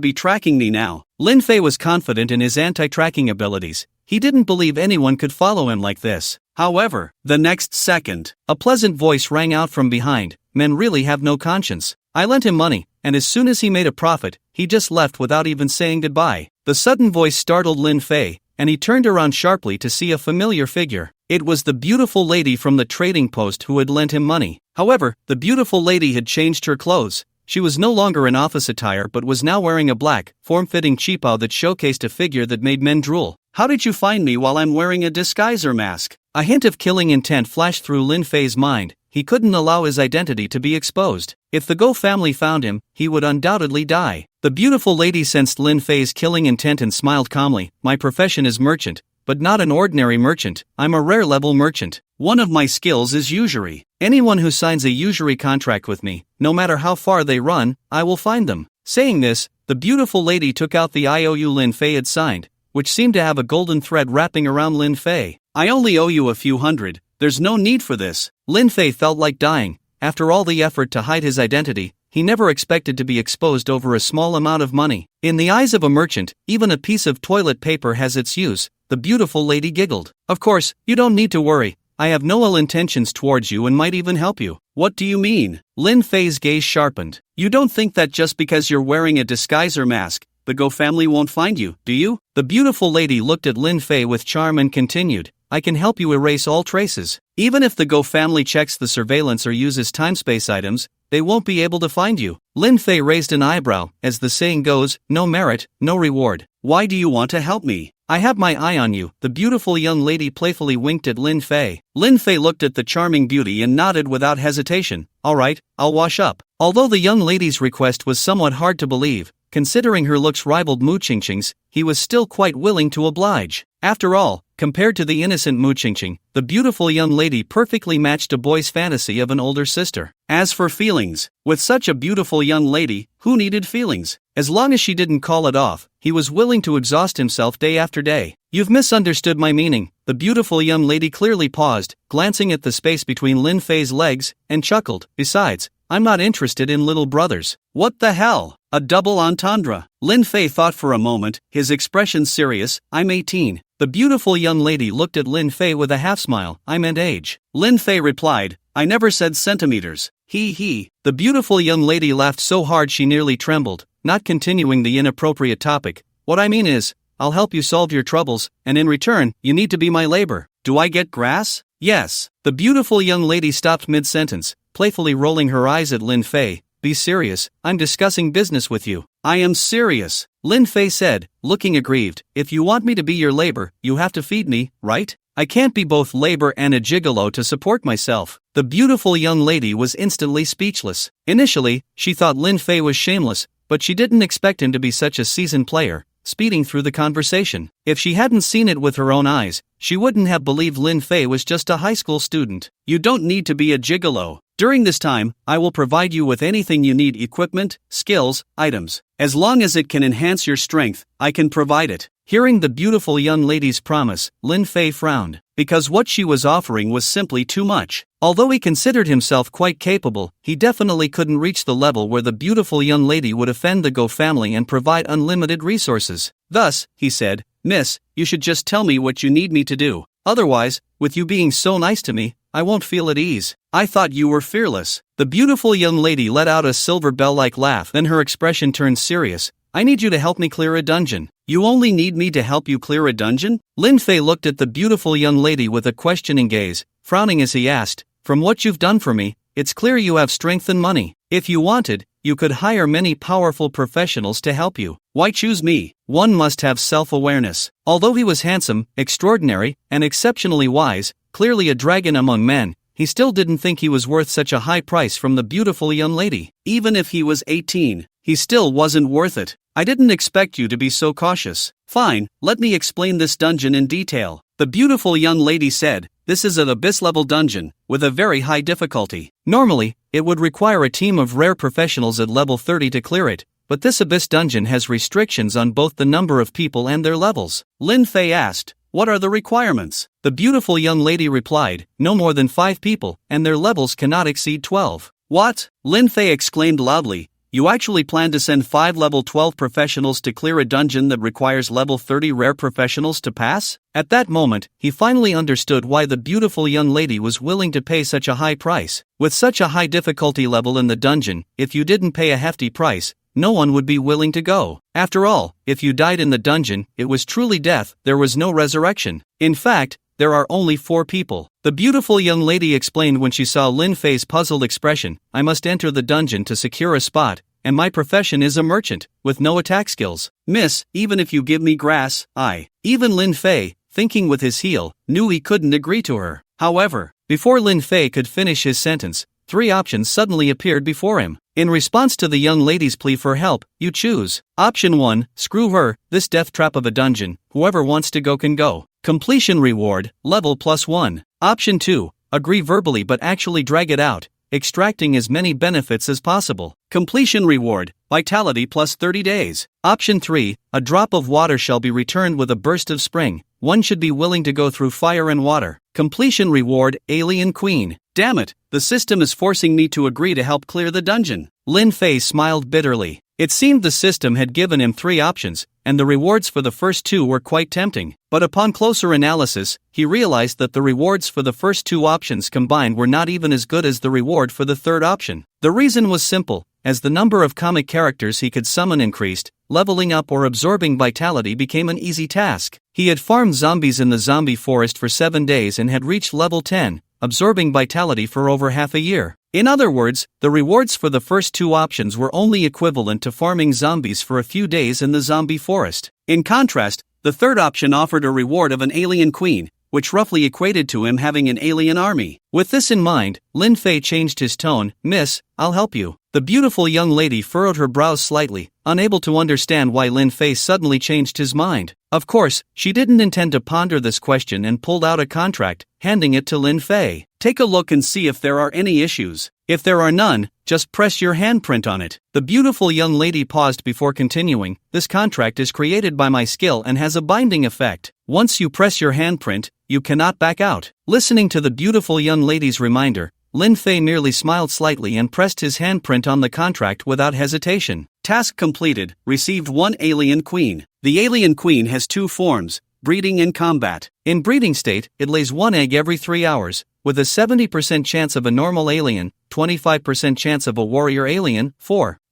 be tracking me now. Lin Fei was confident in his anti-tracking abilities. He didn't believe anyone could follow him like this. However, the next second, a pleasant voice rang out from behind. Men really have no conscience. I lent him money, and as soon as he made a profit, he just left without even saying goodbye. The sudden voice startled Lin Fei, and he turned around sharply to see a familiar figure. It was the beautiful lady from the trading post who had lent him money. However, the beautiful lady had changed her clothes. She was no longer in office attire but was now wearing a black, form-fitting cheapao that showcased a figure that made men drool. How did you find me while I'm wearing a disguiser mask? A hint of killing intent flashed through Lin Fei's mind. He couldn't allow his identity to be exposed. If the Go family found him, he would undoubtedly die. The beautiful lady sensed Lin Fei's killing intent and smiled calmly. My profession is merchant, but not an ordinary merchant. I'm a rare level merchant. One of my skills is usury. Anyone who signs a usury contract with me, no matter how far they run, I will find them. Saying this, the beautiful lady took out the IOU Lin Fei had signed, which seemed to have a golden thread wrapping around Lin Fei. I only owe you a few hundred. There's no need for this. Lin Fei felt like dying. After all the effort to hide his identity, he never expected to be exposed over a small amount of money. In the eyes of a merchant, even a piece of toilet paper has its use. The beautiful lady giggled. Of course, you don't need to worry. I have no ill intentions towards you and might even help you. What do you mean? Lin Fei's gaze sharpened. You don't think that just because you're wearing a disguiser mask, the Go family won't find you, do you? The beautiful lady looked at Lin Fei with charm and continued. I can help you erase all traces. Even if the Go family checks the surveillance or uses time-space items, they won't be able to find you. Lin Fei raised an eyebrow. As the saying goes, no merit, no reward. Why do you want to help me? I have my eye on you. The beautiful young lady playfully winked at Lin Fei. Lin Fei looked at the charming beauty and nodded without hesitation. All right, I'll wash up. Although the young lady's request was somewhat hard to believe, considering her looks rivaled Mu Qingqing's, he was still quite willing to oblige. After all, compared to the innocent Mu Qingqing, the beautiful young lady perfectly matched a boy's fantasy of an older sister. As for feelings, with such a beautiful young lady, who needed feelings? As long as she didn't call it off, he was willing to exhaust himself day after day. You've misunderstood my meaning. The beautiful young lady clearly paused, glancing at the space between Lin Fei's legs, and chuckled. Besides, I'm not interested in little brothers. What the hell? A double entendre. Lin Fei thought for a moment, his expression serious. I'm 18. The beautiful young lady looked at Lin Fei with a half-smile. I meant age. Lin Fei replied, I never said centimeters. He. The beautiful young lady laughed so hard she nearly trembled, not continuing the inappropriate topic. What I mean is, I'll help you solve your troubles, and in return, you need to be my labor. Do I get grass? Yes. The beautiful young lady stopped mid-sentence, playfully rolling her eyes at Lin Fei. Be serious, I'm discussing business with you. I am serious, Lin Fei said, looking aggrieved. If you want me to be your labor, you have to feed me, right? I can't be both labor and a gigolo to support myself. The beautiful young lady was instantly speechless. Initially, she thought Lin Fei was shameless, but she didn't expect him to be such a seasoned player. speeding through the conversation. If she hadn't seen it with her own eyes, she wouldn't have believed Lin Fei was just a high school student. You don't need to be a gigolo. During this time, I will provide you with anything you need: equipment, skills, items. As long as it can enhance your strength, I can provide it. Hearing the beautiful young lady's promise, Lin Fei frowned, because what she was offering was simply too much. Although he considered himself quite capable, he definitely couldn't reach the level where the beautiful young lady would offend the Go family and provide unlimited resources. Thus, he said, "Miss, you should just tell me what you need me to do. Otherwise, with you being so nice to me, I won't feel at ease. I thought you were fearless." The beautiful young lady let out a silver bell-like laugh, then her expression turned serious. "I need you to help me clear a dungeon." "You only need me to help you clear a dungeon?" Lin Fei looked at the beautiful young lady with a questioning gaze, frowning as he asked, "From what you've done for me, it's clear you have strength and money. If you wanted, you could hire many powerful professionals to help you. Why choose me?" One must have self-awareness. Although he was handsome, extraordinary, and exceptionally wise, clearly a dragon among men, he still didn't think he was worth such a high price from the beautiful young lady. Even if he was 18, he still wasn't worth it. "I didn't expect you to be so cautious." "Fine, let me explain this dungeon in detail," the beautiful young lady said. "This is an abyss-level dungeon, with a very high difficulty. Normally, it would require a team of rare professionals at level 30 to clear it, but this abyss dungeon has restrictions on both the number of people and their levels." Lin Fei asked, "What are the requirements?" The beautiful young lady replied, "No more than 5 people, and their levels cannot exceed 12. "What?" Lin Fei exclaimed loudly. "You actually plan to send 5 level 12 professionals to clear a dungeon that requires level 30 rare professionals to pass?" At that moment, he finally understood why the beautiful young lady was willing to pay such a high price. With such a high difficulty level in the dungeon, if you didn't pay a hefty price, no one would be willing to go. After all, if you died in the dungeon, it was truly death, there was no resurrection. In fact, there are only 4 people. The beautiful young lady explained when she saw Lin Fei's puzzled expression. "I must enter the dungeon to secure a spot, and my profession is a merchant, with no attack skills. Miss, even if you give me grass, I..." Even Lin Fei, thinking with his heel, knew he couldn't agree to her. However, before Lin Fei could finish his sentence, 3 options suddenly appeared before him. In response to the young lady's plea for help, you choose. Option 1, screw her, this death trap of a dungeon, whoever wants to go can go. Completion reward, level +1. Option 2, agree verbally but actually drag it out, extracting as many benefits as possible. Completion reward, vitality plus 30 days. Option 3, a drop of water shall be returned with a burst of spring. One should be willing to go through fire and water. Completion reward, alien queen. Damn it, the system is forcing me to agree to help clear the dungeon. Lin Fei smiled bitterly. It seemed the system had given him 3 options, and the rewards for the first 2 were quite tempting. But upon closer analysis, he realized that the rewards for the first 2 options combined were not even as good as the reward for the 3rd option. The reason was simple. As the number of comic characters he could summon increased, leveling up or absorbing vitality became an easy task. He had farmed zombies in the zombie forest for 7 days and had reached level 10, absorbing vitality for over half a year. In other words, the rewards for the first 2 options were only equivalent to farming zombies for a few days in the zombie forest. In contrast, the 3rd option offered a reward of an alien queen, which roughly equated to him having an alien army. With this in mind, Lin Fei changed his tone. "Miss, I'll help you." The beautiful young lady furrowed her brows slightly, unable to understand why Lin Fei suddenly changed his mind. Of course, she didn't intend to ponder this question and pulled out a contract, handing it to Lin Fei. "Take a look and see if there are any issues. If there are none, just press your handprint on it." The beautiful young lady paused before continuing. "This contract is created by my skill and has a binding effect. Once you press your handprint, you cannot back out." Listening to the beautiful young lady's reminder, Lin Fei merely smiled slightly and pressed his handprint on the contract without hesitation. Task completed, received 1 alien queen. The alien queen has 2 forms, breeding and combat. In breeding state, it lays 1 egg every 3 hours, with a 70% chance of a normal alien, 25% chance of a warrior alien,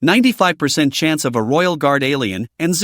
95% chance of a royal guard alien, and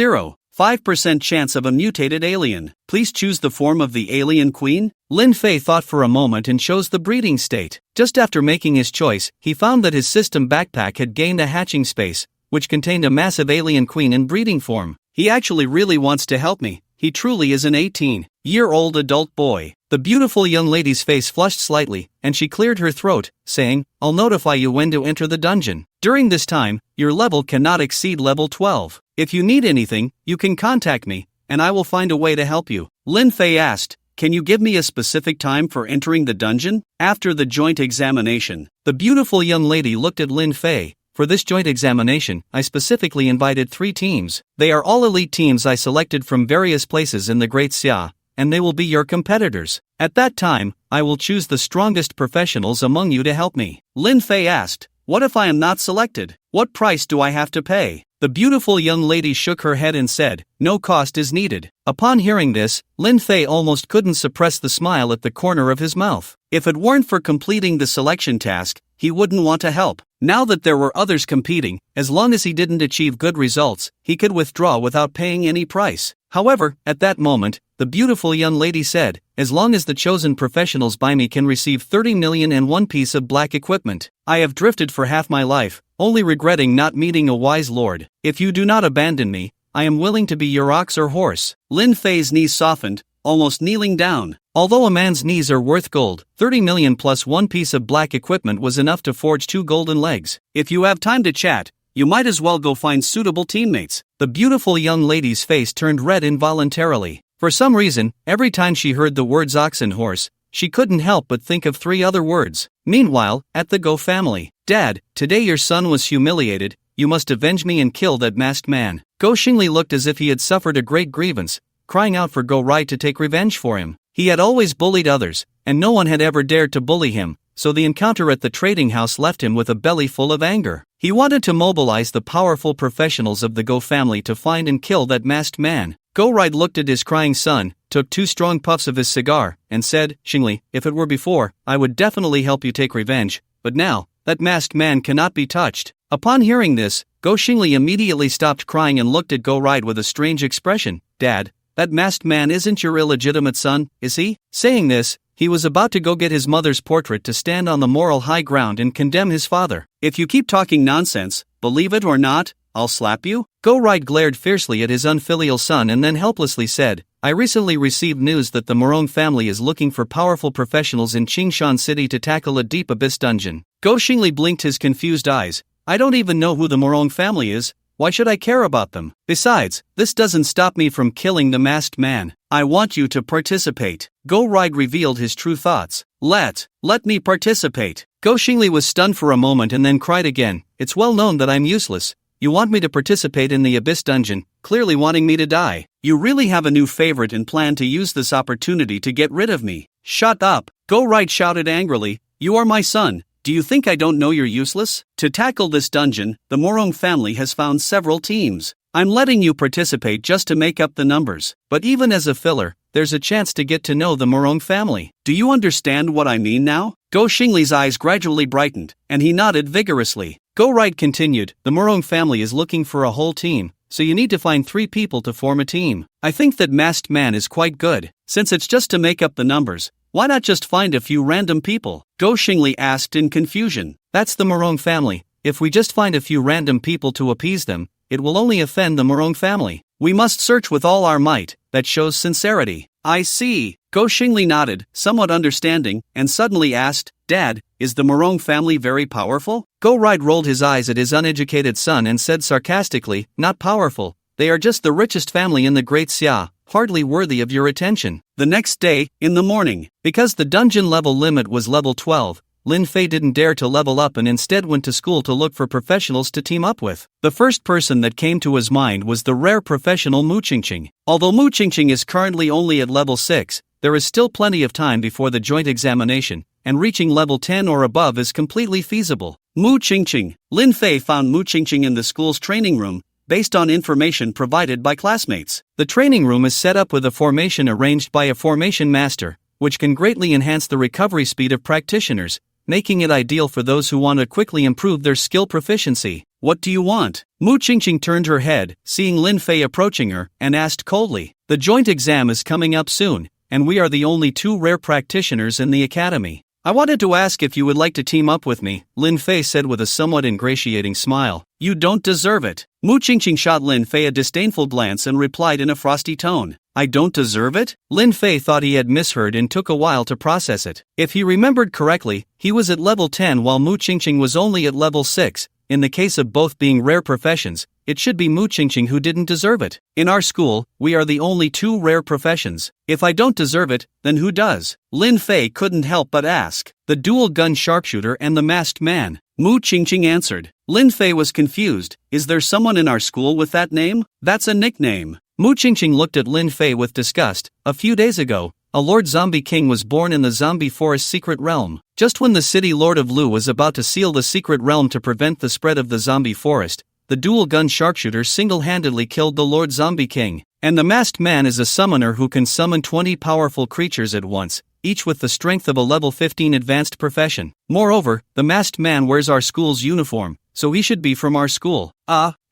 5% chance of a mutated alien. Please choose the form of the alien queen. Lin Fei thought for a moment and chose the breeding state. Just after making his choice, he found that his system backpack had gained a hatching space, which contained a massive alien queen in breeding form. He actually really wants to help me. He truly is an 18-year-old adult boy. The beautiful young lady's face flushed slightly, and she cleared her throat, saying, "I'll notify you when to enter the dungeon. During this time, your level cannot exceed level 12. If you need anything, you can contact me, and I will find a way to help you." Lin Fei asked, "Can you give me a specific time for entering the dungeon?" After the joint examination, the beautiful young lady looked at Lin Fei. "For this joint examination, I specifically invited 3 teams. They are all elite teams I selected from various places in the Great Xia, and they will be your competitors. At that time, I will choose the strongest professionals among you to help me." Lin Fei asked, "What if I am not selected? What price do I have to pay?" The beautiful young lady shook her head and said, "No cost is needed." Upon hearing this, Lin Fei almost couldn't suppress the smile at the corner of his mouth. If it weren't for completing the selection task, he wouldn't want to help. Now that there were others competing, as long as he didn't achieve good results, he could withdraw without paying any price. However, at that moment, the beautiful young lady said, "As long as the chosen professionals by me can receive 30 million and one piece of black equipment, I have drifted for half my life, only regretting not meeting a wise lord. If you do not abandon me, I am willing to be your ox or horse." Lin Fei's knees softened, almost kneeling down. Although a man's knees are worth gold, 30 million plus one piece of black equipment was enough to forge 2 golden legs. If you have time to chat, you might as well go find suitable teammates. The beautiful young lady's face turned red involuntarily. For some reason, every time she heard the words ox and horse, she couldn't help but think of 3 other words. Meanwhile, at the Go family, "Dad, today your son was humiliated, you must avenge me and kill that masked man." Go Xingli looked as if he had suffered a great grievance, crying out for Go Rai to take revenge for him. He had always bullied others, and no one had ever dared to bully him, so the encounter at the trading house left him with a belly full of anger. He wanted to mobilize the powerful professionals of the Go family to find and kill that masked man. Go Rai looked at his crying son, took 2 strong puffs of his cigar, and said, "Xingli, if it were before, I would definitely help you take revenge, but now, that masked man cannot be touched." Upon hearing this, Go Xingli immediately stopped crying and looked at Go Rai with a strange expression. "Dad, that masked man isn't your illegitimate son, is he?" Saying this, he was about to go get his mother's portrait to stand on the moral high ground and condemn his father. "If you keep talking nonsense, believe it or not, I'll slap you." Go Rai glared fiercely at his unfilial son and then helplessly said, "I recently received news that the Morong family is looking for powerful professionals in Qingshan City to tackle a deep abyss dungeon." Go Xingli blinked his confused eyes. "I don't even know who the Morong family is. Why should I care about them? Besides, this doesn't stop me from killing the masked man. I want you to participate." Go Rai revealed his true thoughts. Let me participate." Go Xingli was stunned for a moment and then cried again, "It's well known that I'm useless. You want me to participate in the abyss dungeon, clearly wanting me to die. You really have a new favorite and plan to use this opportunity to get rid of me." "Shut up!" Go Rai shouted angrily. "You are my son. Do you think I don't know you're useless? To tackle this dungeon, the Morong family has found several teams. I'm letting you participate just to make up the numbers. But even as a filler, there's a chance to get to know the Morong family. Do you understand what I mean now?" Go Xingli's eyes gradually brightened, and he nodded vigorously. Go Rai continued, "The Morong family is looking for a whole team, so you need to find 3 people to form a team. I think that masked man is quite good. Since it's just to make up the numbers, why not just find a few random people?" Go Xingli asked in confusion. "That's the Morong family. If we just find a few random people to appease them, it will only offend the Morong family. We must search with all our might. That shows sincerity." "I see." Go Xingli nodded, somewhat understanding, and suddenly asked, "Dad, is the Morong family very powerful?" Go Rai rolled his eyes at his uneducated son and said sarcastically, "Not powerful. They are just the richest family in the Great Xia, hardly worthy of your attention." The next day, in the morning, because the dungeon level limit was level 12, Lin Fei didn't dare to level up and instead went to school to look for professionals to team up with. The first person that came to his mind was the rare professional Mu Qingqing. Although Mu Qingqing is currently only at level 6, there is still plenty of time before the joint examination, and reaching level 10 or above is completely feasible. Mu Qingqing. Lin Fei found Mu Qingqing in the school's training room, based on information provided by classmates. The training room is set up with a formation arranged by a formation master, which can greatly enhance the recovery speed of practitioners, making it ideal for those who want to quickly improve their skill proficiency. "What do you want?" Mu Qingqing turned her head, seeing Lin Fei approaching her, and asked coldly. "The joint exam is coming up soon, and we are the only 2 rare practitioners in the academy. I wanted to ask if you would like to team up with me, Lin Fei said with a somewhat ingratiating smile. You don't deserve it. Mu Qingqing shot Lin Fei a disdainful glance and replied in a frosty tone. I don't deserve it? Lin Fei thought he had misheard and took a while to process it. If he remembered correctly, he was at level 10 while Mu Qingqing was only at level 6. In the case of both being rare professions, it should be Mu Qingqing who didn't deserve it. In our school, we are the only two rare professions. If I don't deserve it, then who does? Lin Fei couldn't help but ask. The dual-gun sharpshooter and the masked man. Mu Qingqing answered. Lin Fei was confused. Is there someone in our school with that name? That's a nickname. Mu Qingqing looked at Lin Fei with disgust. A few days ago, a Lord Zombie King was born in the Zombie Forest secret realm. Just when the city Lord of Lu was about to seal the secret realm to prevent the spread of the Zombie Forest, the dual-gun sharpshooter single-handedly killed the Lord Zombie King. And the masked man is a summoner who can summon 20 powerful creatures at once, each with the strength of a level 15 advanced profession. Moreover, the masked man wears our school's uniform, so he should be from our school.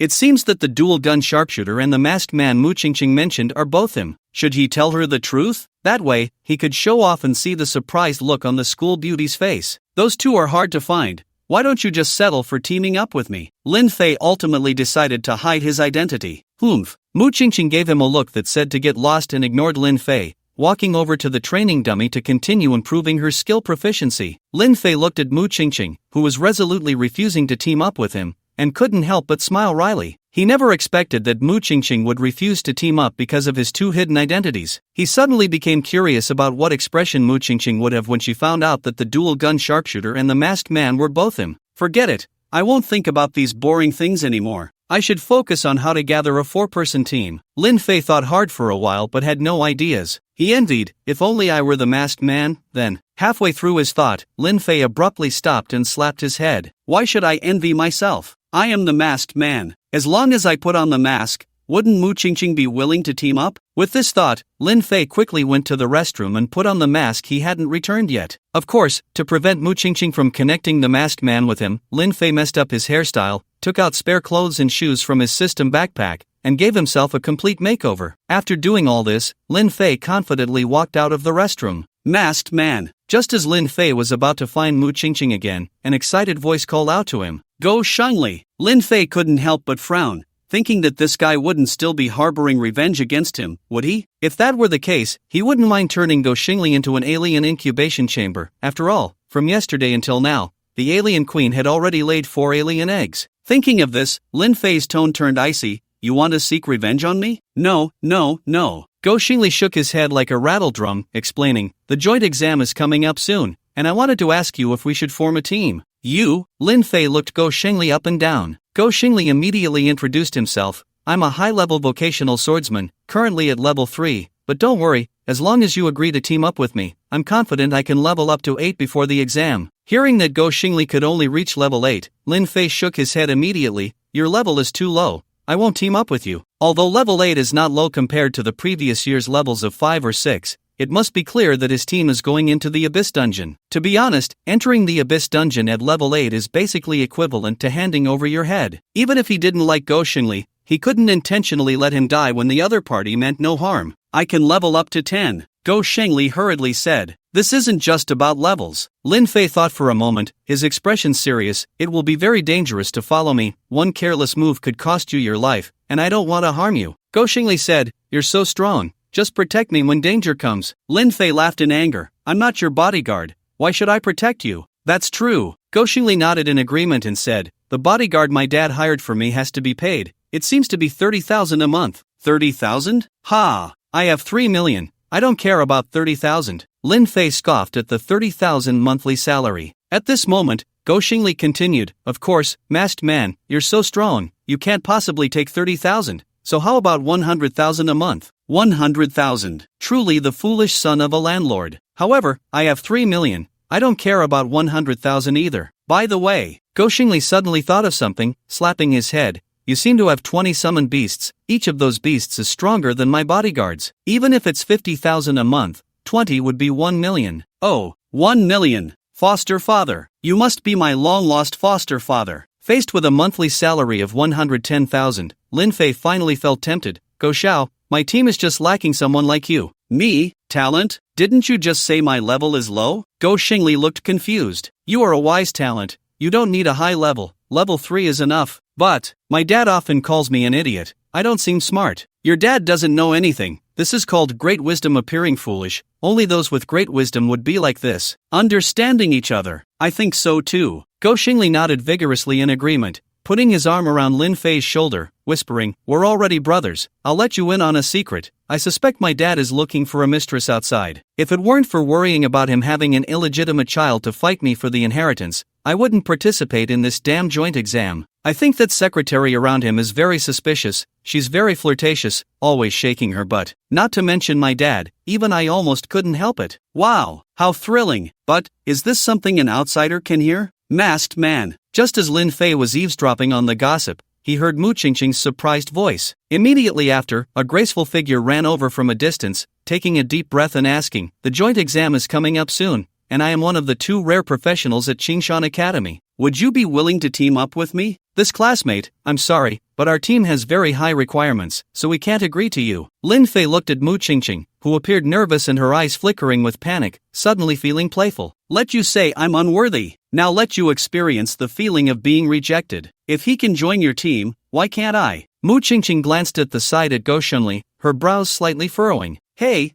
It seems that the dual-gun sharpshooter and the masked man Mu Qingqing mentioned are both him. Should he tell her the truth? That way, he could show off and see the surprised look on the school beauty's face. Those two are hard to find. Why don't you just settle for teaming up with me? Lin Fei ultimately decided to hide his identity. Humph. Mu Qingqing gave him a look that said to get lost and ignored Lin Fei, walking over to the training dummy to continue improving her skill proficiency. Lin Fei looked at Mu Qingqing, who was resolutely refusing to team up with him, and couldn't help but smile wryly. He never expected that Mu Qingqing would refuse to team up because of his two hidden identities. He suddenly became curious about what expression Mu Qingqing would have when she found out that the dual-gun sharpshooter and the masked man were both him. Forget it. I won't think about these boring things anymore. I should focus on how to gather a 4-person team. Lin Fei thought hard for a while but had no ideas. He envied, if only I were the masked man, then. Halfway through his thought, Lin Fei abruptly stopped and slapped his head. Why should I envy myself? I am the masked man. As long as I put on the mask, wouldn't Mu Qingqing be willing to team up? With this thought, Lin Fei quickly went to the restroom and put on the mask he hadn't returned yet. Of course, to prevent Mu Qingqing from connecting the masked man with him, Lin Fei messed up his hairstyle, took out spare clothes and shoes from his system backpack, and gave himself a complete makeover. After doing all this, Lin Fei confidently walked out of the restroom. Masked man. Just as Lin Fei was about to find Mu Qingqing again, an excited voice called out to him. Go Shangli. Lin Fei couldn't help but frown, thinking that this guy wouldn't still be harboring revenge against him, would he? If that were the case, he wouldn't mind turning Go Xingli into an alien incubation chamber. After all, from yesterday until now, the alien queen had already laid 4 alien eggs. Thinking of this, Lin Fei's tone turned icy. You want to seek revenge on me? No. Go Xingli shook his head like a rattle drum, explaining, the joint exam is coming up soon, and I wanted to ask you if we should form a team. You? Lin Fei looked Go Xingli up and down. Go Xingli immediately introduced himself. I'm a high-level vocational swordsman, currently at level 3, but don't worry, as long as you agree to team up with me, I'm confident I can level up to 8 before the exam. Hearing that Go Xingli could only reach level 8, Lin Fei shook his head immediately. Your level is too low. I won't team up with you. Although level 8 is not low compared to the previous year's levels of 5 or 6, it must be clear that his team is going into the Abyss Dungeon. To be honest, entering the Abyss Dungeon at level 8 is basically equivalent to handing over your head. Even if he didn't like Go Xingli, he couldn't intentionally let him die when the other party meant no harm. I can level up to 10, Go Xingli hurriedly said. This isn't just about levels. Lin Fei thought for a moment, his expression serious. It will be very dangerous to follow me. One careless move could cost you your life, and I don't want to harm you. Go Xingli said, you're so strong. Just protect me when danger comes. Lin Fei laughed in anger. I'm not your bodyguard. Why should I protect you? That's true. Go Xingli nodded in agreement and said, the bodyguard my dad hired for me has to be paid. It seems to be 30,000 a month. 30,000? Ha! I have 3 million. I don't care about 30,000. Lin Fei scoffed at the 30,000 monthly salary. At this moment, Go Xingli continued, of course, masked man, you're so strong, you can't possibly take 30,000. So how about 100,000 a month? 100,000. Truly the foolish son of a landlord. However, I have 3 million. I don't care about 100,000 either. By the way, Go Xingli suddenly thought of something, slapping his head. You seem to have 20 summoned beasts. Each of those beasts is stronger than my bodyguards. Even if it's 50,000 a month, 20 would be 1 million. Oh, 1 million. Foster father. You must be my long-lost foster father. Faced with a monthly salary of 110,000, Lin Fei finally felt tempted. Go Xiao, my team is just lacking someone like you. Me? Talent? Didn't you just say my level is low? Go Xingli looked confused. You are a wise talent. You don't need a high level. Level 3 is enough. But, my dad often calls me an idiot. I don't seem smart. Your dad doesn't know anything. This is called great wisdom appearing foolish. Only those with great wisdom would be like this. Understanding each other. I think so too. Go Xingli nodded vigorously in agreement, putting his arm around Lin Fei's shoulder, whispering, "We're already brothers. I'll let you in on a secret. I suspect my dad is looking for a mistress outside. If it weren't for worrying about him having an illegitimate child to fight me for the inheritance, I wouldn't participate in this damn joint exam. I think that secretary around him is very suspicious. She's very flirtatious, always shaking her butt. Not to mention my dad, even I almost couldn't help it. Wow, how thrilling. But, is this something an outsider can hear?" Masked man. Just as Lin Fei was eavesdropping on the gossip, he heard Mu Qingqing's surprised voice. Immediately after, a graceful figure ran over from a distance, taking a deep breath and asking, "The joint exam is coming up soon, and I am one of the 2 rare professionals at Qingshan Academy. Would you be willing to team up with me? This classmate, I'm sorry, but our team has very high requirements, so we can't agree to you." Lin Fei looked at Mu Qingqing, who appeared nervous and her eyes flickering with panic, suddenly feeling playful. "Let you say I'm unworthy. Now let you experience the feeling of being rejected. If he can join your team, why can't I?" Mu Qingqing glanced at the side at Go Shunli, her brows slightly furrowing. Hey,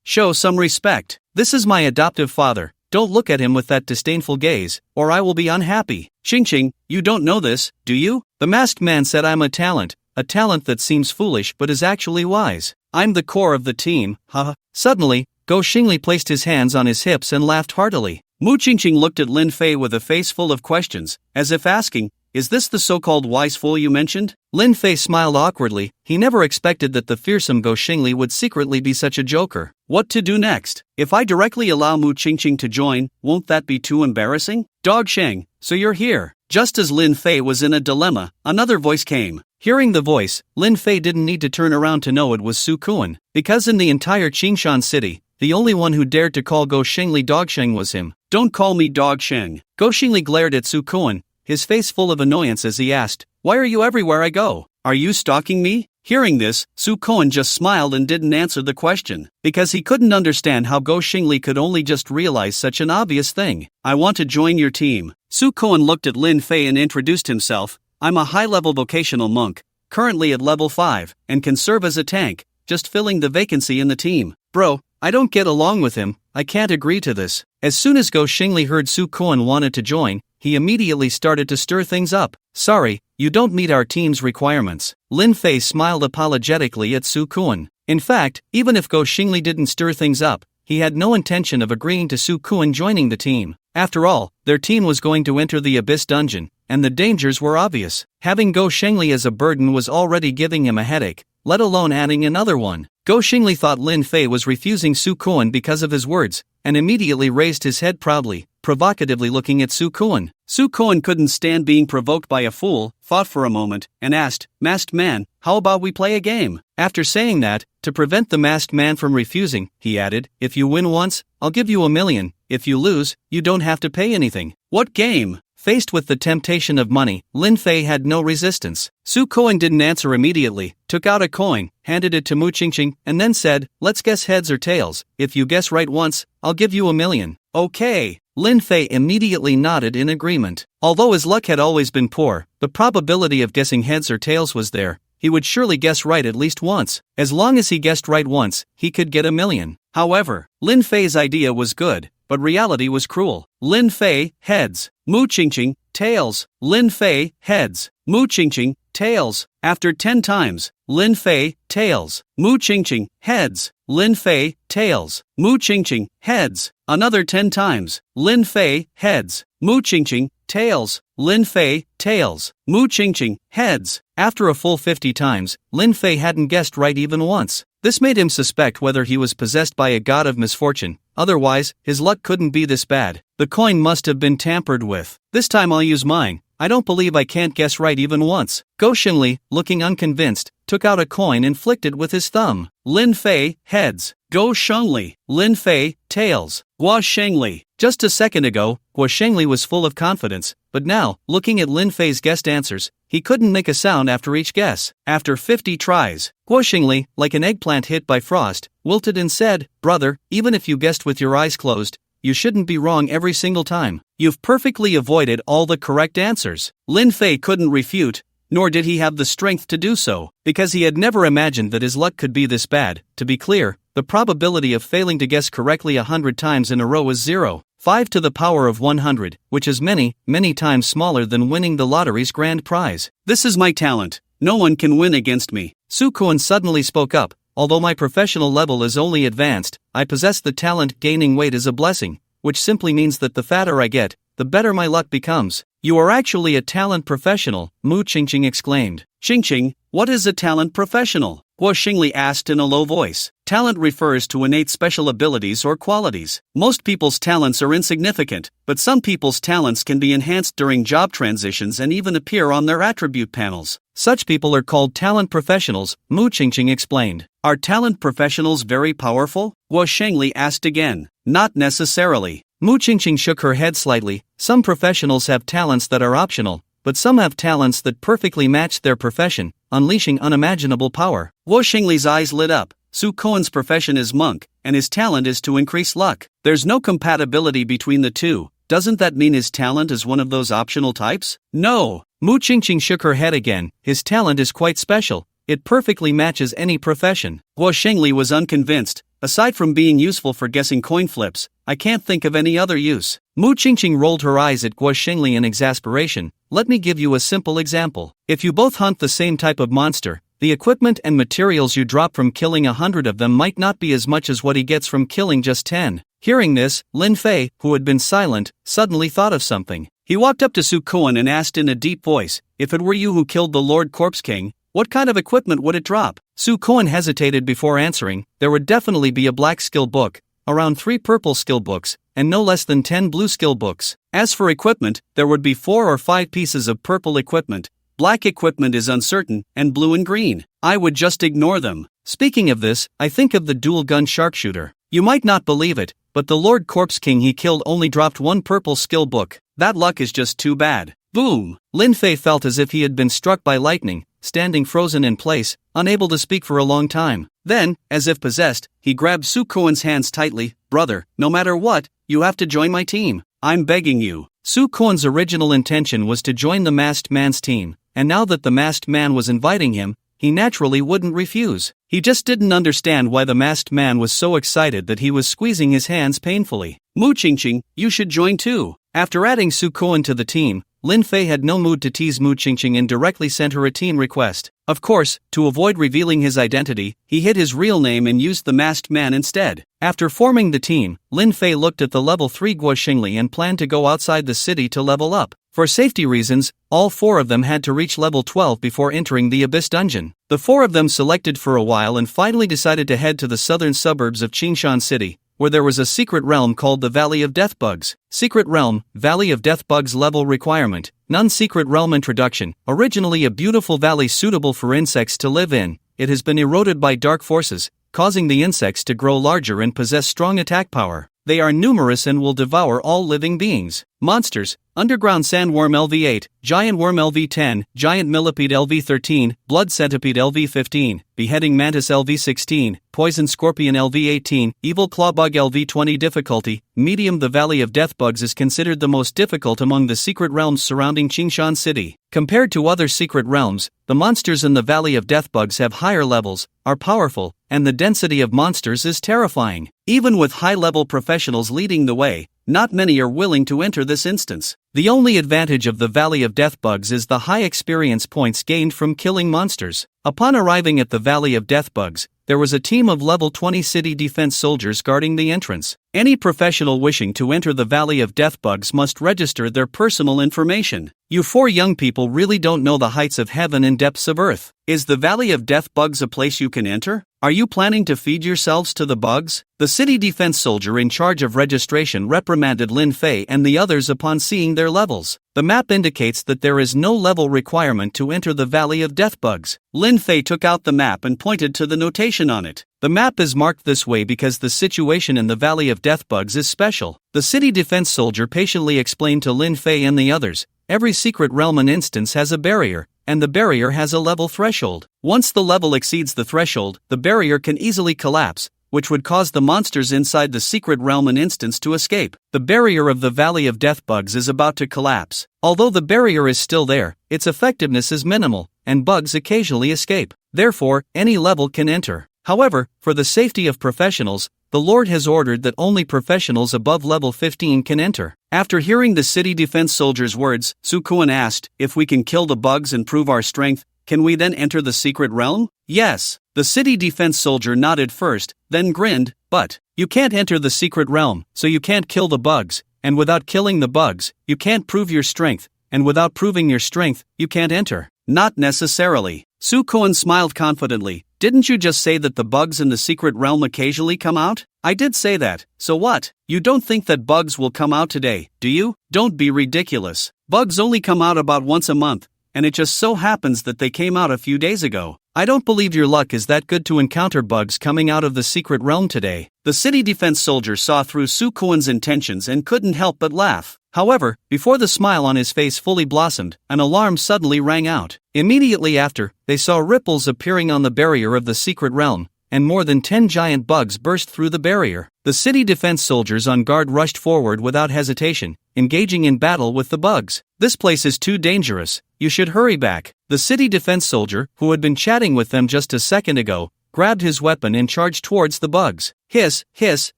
show some respect. This is my adoptive father. Don't look at him with that disdainful gaze, or I will be unhappy. Qingqing, you don't know this, do you? The masked man said I'm a talent that seems foolish but is actually wise. I'm the core of the team, haha. Suddenly, Go Xingli placed his hands on his hips and laughed heartily. Mu Qingqing looked at Lin Fei with a face full of questions, as if asking, "Is this the so-called wise fool you mentioned?" Lin Fei smiled awkwardly. He never expected that the fearsome Go Xingli would secretly be such a joker. What to do next? If I directly allow Mu Qingqing to join, won't that be too embarrassing? Dog Sheng, so you're here. Just as Lin Fei was in a dilemma, another voice came. Hearing the voice, Lin Fei didn't need to turn around to know it was Su Kuan, because in the entire Qingshan city, the only one who dared to call Go Xingli Dog Sheng was him. "Don't call me Dog Sheng." Go Xingli glared at Su Kuan, his face full of annoyance as he asked, "Why are you everywhere I go? Are you stalking me?" Hearing this, Su Kuan just smiled and didn't answer the question, because he couldn't understand how Go Xingli could only just realize such an obvious thing. "I want to join your team." Su Kuan looked at Lin Fei and introduced himself. "I'm a high-level vocational monk, currently at level 5, and can serve as a tank, just filling the vacancy in the team." "Bro, I don't get along with him, I can't agree to this." As soon as Go Xingli heard Su Kuan wanted to join, he immediately started to stir things up. "Sorry, you don't meet our team's requirements." Lin Fei smiled apologetically at Su Kuan. In fact, even if Go Xingli didn't stir things up, he had no intention of agreeing to Su Kuan joining the team. After all, their team was going to enter the Abyss Dungeon, and the dangers were obvious. Having Go Xingli as a burden was already giving him a headache, let alone adding another one. Go Xingli thought Lin Fei was refusing Su Kuan because of his words, and immediately raised his head proudly, provocatively looking at Su Kuan. Su Kuan couldn't stand being provoked by a fool, thought for a moment, and asked, "Masked man, how about we play a game?" After saying that, to prevent the masked man from refusing, he added, "If you win once, I'll give you 1,000,000. If you lose, you don't have to pay anything." What game? Faced with the temptation of money, Lin Fei had no resistance. Su Kuan didn't answer immediately, took out a coin, handed it to Mu Qingqing, and then said, "Let's guess heads or tails. If you guess right once, I'll give you 1,000,000. Okay. Lin Fei immediately nodded in agreement. Although his luck had always been poor, the probability of guessing heads or tails was there. He would surely guess right at least once. As long as he guessed right once, he could get 1,000,000. However, Lin Fei's idea was good, but reality was cruel. Lin Fei, heads. Mu Qingqing, tails. Lin Fei, heads. Mu Qingqing, tails. After 10 times, Lin Fei, tails. Mu Qingqing, heads. Lin Fei, tails. Mu Qingqing, heads. Another 10 times, Lin Fei, heads. Mu Qingqing, tails. Lin Fei, tails. Mu Qingqing, heads. After a full 50 times, Lin Fei hadn't guessed right even once. This made him suspect whether he was possessed by a god of misfortune. Otherwise, his luck couldn't be this bad. The coin must have been tampered with. This time I'll use mine. I don't believe I can't guess right even once. Go Xingli, looking unconvinced, took out a coin and flicked it with his thumb. Lin Fei, heads. Go Shengli. Lin Fei, tails. Gua Shengli. Just a second ago, Gua Shengli was full of confidence, but now, looking at Lin Fei's guessed answers, he couldn't make a sound after each guess. After 50 tries, Guo Xingli, like an eggplant hit by frost, wilted and said, "Brother, even if you guessed with your eyes closed, you shouldn't be wrong every single time. You've perfectly avoided all the correct answers." Lin Fei couldn't refute, nor did he have the strength to do so, because he had never imagined that his luck could be this bad. To be clear, the probability of failing to guess correctly 100 times in a row is 0.5 to the power of 100, which is many, many times smaller than winning the lottery's grand prize. "This is my talent. No one can win against me." Su Kuan suddenly spoke up. "Although my professional level is only advanced, I possess the talent. Gaining weight is a blessing, which simply means that the fatter I get, the better my luck becomes." "You are actually a talent professional," Mu Qingqing exclaimed. "Qingqing, what is a talent professional?" Guo Xingli asked in a low voice. "Talent refers to innate special abilities or qualities. Most people's talents are insignificant, but some people's talents can be enhanced during job transitions and even appear on their attribute panels. Such people are called talent professionals," Mu Qingqing explained. "Are talent professionals very powerful?" Guo Xingli asked again. "Not necessarily." Mu Qingqing shook her head slightly. "Some professionals have talents that are optional, but some have talents that perfectly match their profession, unleashing unimaginable power." Guo Xingli's eyes lit up. Su Kuan's profession is monk, and his talent is to increase luck. There's no compatibility between the two. Doesn't that mean his talent is one of those optional types? No. Mu Qingqing shook her head again. "His talent is quite special. It perfectly matches any profession." Guo Xingli was unconvinced. "Aside from being useful for guessing coin flips, I can't think of any other use." Mu Qingqing rolled her eyes at Guo Xingli in exasperation. "Let me give you a simple example. If you both hunt the same type of monster, the equipment and materials you drop from killing 100 of them might not be as much as what he gets from killing just 10. Hearing this, Lin Fei, who had been silent, suddenly thought of something. He walked up to Su Kuan and asked in a deep voice, "If it were you who killed the Lord Corpse King, what kind of equipment would it drop?" Su Kuan hesitated before answering. "There would definitely be a black skill book, around 3 purple skill books, and no less than 10 blue skill books. As for equipment, there would be 4 or 5 pieces of purple equipment. Black equipment is uncertain, and blue and green. I would just ignore them. Speaking of this, I think of the dual gun sharpshooter. You might not believe it, but the Lord Corpse King he killed only dropped 1 purple skill book. That luck is just too bad." Boom! Lin Fei felt as if he had been struck by lightning, standing frozen in place, unable to speak for a long time. Then, as if possessed, he grabbed Su Kuan's hands tightly. "Brother, no matter what, you have to join my team. I'm begging you." Su Kuan's original intention was to join the masked man's team, and now that the masked man was inviting him, he naturally wouldn't refuse. He just didn't understand why the masked man was so excited that he was squeezing his hands painfully. "Mu Qingqing, you should join too." After adding Su Kuan to the team, Lin Fei had no mood to tease Mu Qingqing and directly sent her a team request. Of course, to avoid revealing his identity, he hid his real name and used the masked man instead. After forming the team, Lin Fei looked at the level 3 Guo Xingli and planned to go outside the city to level up. For safety reasons, all 4 of them had to reach level 12 before entering the Abyss Dungeon. The 4 of them selected for a while and finally decided to head to the southern suburbs of Qingshan City, where there was a secret realm called the Valley of Death Bugs. Secret Realm, Valley of Death Bugs level requirement, non-secret realm introduction. Originally a beautiful valley suitable for insects to live in, it has been eroded by dark forces, causing the insects to grow larger and possess strong attack power. They are numerous and will devour all living beings. Monsters: Underground Sandworm LV8, Giant Worm LV10, Giant Millipede LV13, Blood Centipede LV15, Beheading Mantis LV16, Poison Scorpion LV18, Evil Clawbug LV20. Difficulty: Medium. The Valley of Death Bugs is considered the most difficult among the secret realms surrounding Qingshan City. Compared to other secret realms, the monsters in the Valley of Death Bugs have higher levels, are powerful, and the density of monsters is terrifying. Even with high-level professionals leading the way, not many are willing to enter this instance. The only advantage of the Valley of Death Bugs is the high experience points gained from killing monsters. Upon arriving at the Valley of Death Bugs, there was a team of level 20 city defense soldiers guarding the entrance. Any professional wishing to enter the Valley of Death Bugs must register their personal information. You 4 young people really don't know the heights of heaven and depths of earth. Is the Valley of Death Bugs a place you can enter? Are you planning to feed yourselves to the bugs? The city defense soldier in charge of registration reprimanded Lin Fei and the others upon seeing their levels. The map indicates that there is no level requirement to enter the Valley of Death Bugs. Lin Fei took out the map and pointed to the notation on it. The map is marked this way because the situation in the Valley of Death Bugs is special. The city defense soldier patiently explained to Lin Fei and the others, every secret realm and instance has a barrier, and the barrier has a level threshold. Once the level exceeds the threshold, the barrier can easily collapse, which would cause the monsters inside the secret realm an instance to escape. The barrier of the Valley of Death Bugs is about to collapse. Although the barrier is still there, its effectiveness is minimal, and bugs occasionally escape. Therefore, any level can enter. However, for the safety of professionals, the Lord has ordered that only professionals above level 15 can enter. After hearing the city defense soldier's words, Sukuan asked, "If we can kill the bugs and prove our strength, can we then enter the secret realm?" "Yes." The city defense soldier nodded first, then grinned, "But you can't enter the secret realm, so you can't kill the bugs, and without killing the bugs, you can't prove your strength, and without proving your strength, you can't enter." "Not necessarily." Sukuan smiled confidently. "Didn't you just say that the bugs in the secret realm occasionally come out?" "I did say that, so what? You don't think that bugs will come out today, do you? Don't be ridiculous. Bugs only come out about once a month, and it just so happens that they came out a few days ago. I don't believe your luck is that good to encounter bugs coming out of the secret realm today." The city defense soldier saw through Sukuan's intentions and couldn't help but laugh. However, before the smile on his face fully blossomed, an alarm suddenly rang out. Immediately after, they saw ripples appearing on the barrier of the secret realm, and more than 10 giant bugs burst through the barrier. The city defense soldiers on guard rushed forward without hesitation, engaging in battle with the bugs. "This place is too dangerous. You should hurry back." The city defense soldier, who had been chatting with them just a second ago, grabbed his weapon and charged towards the bugs. Hiss, hiss,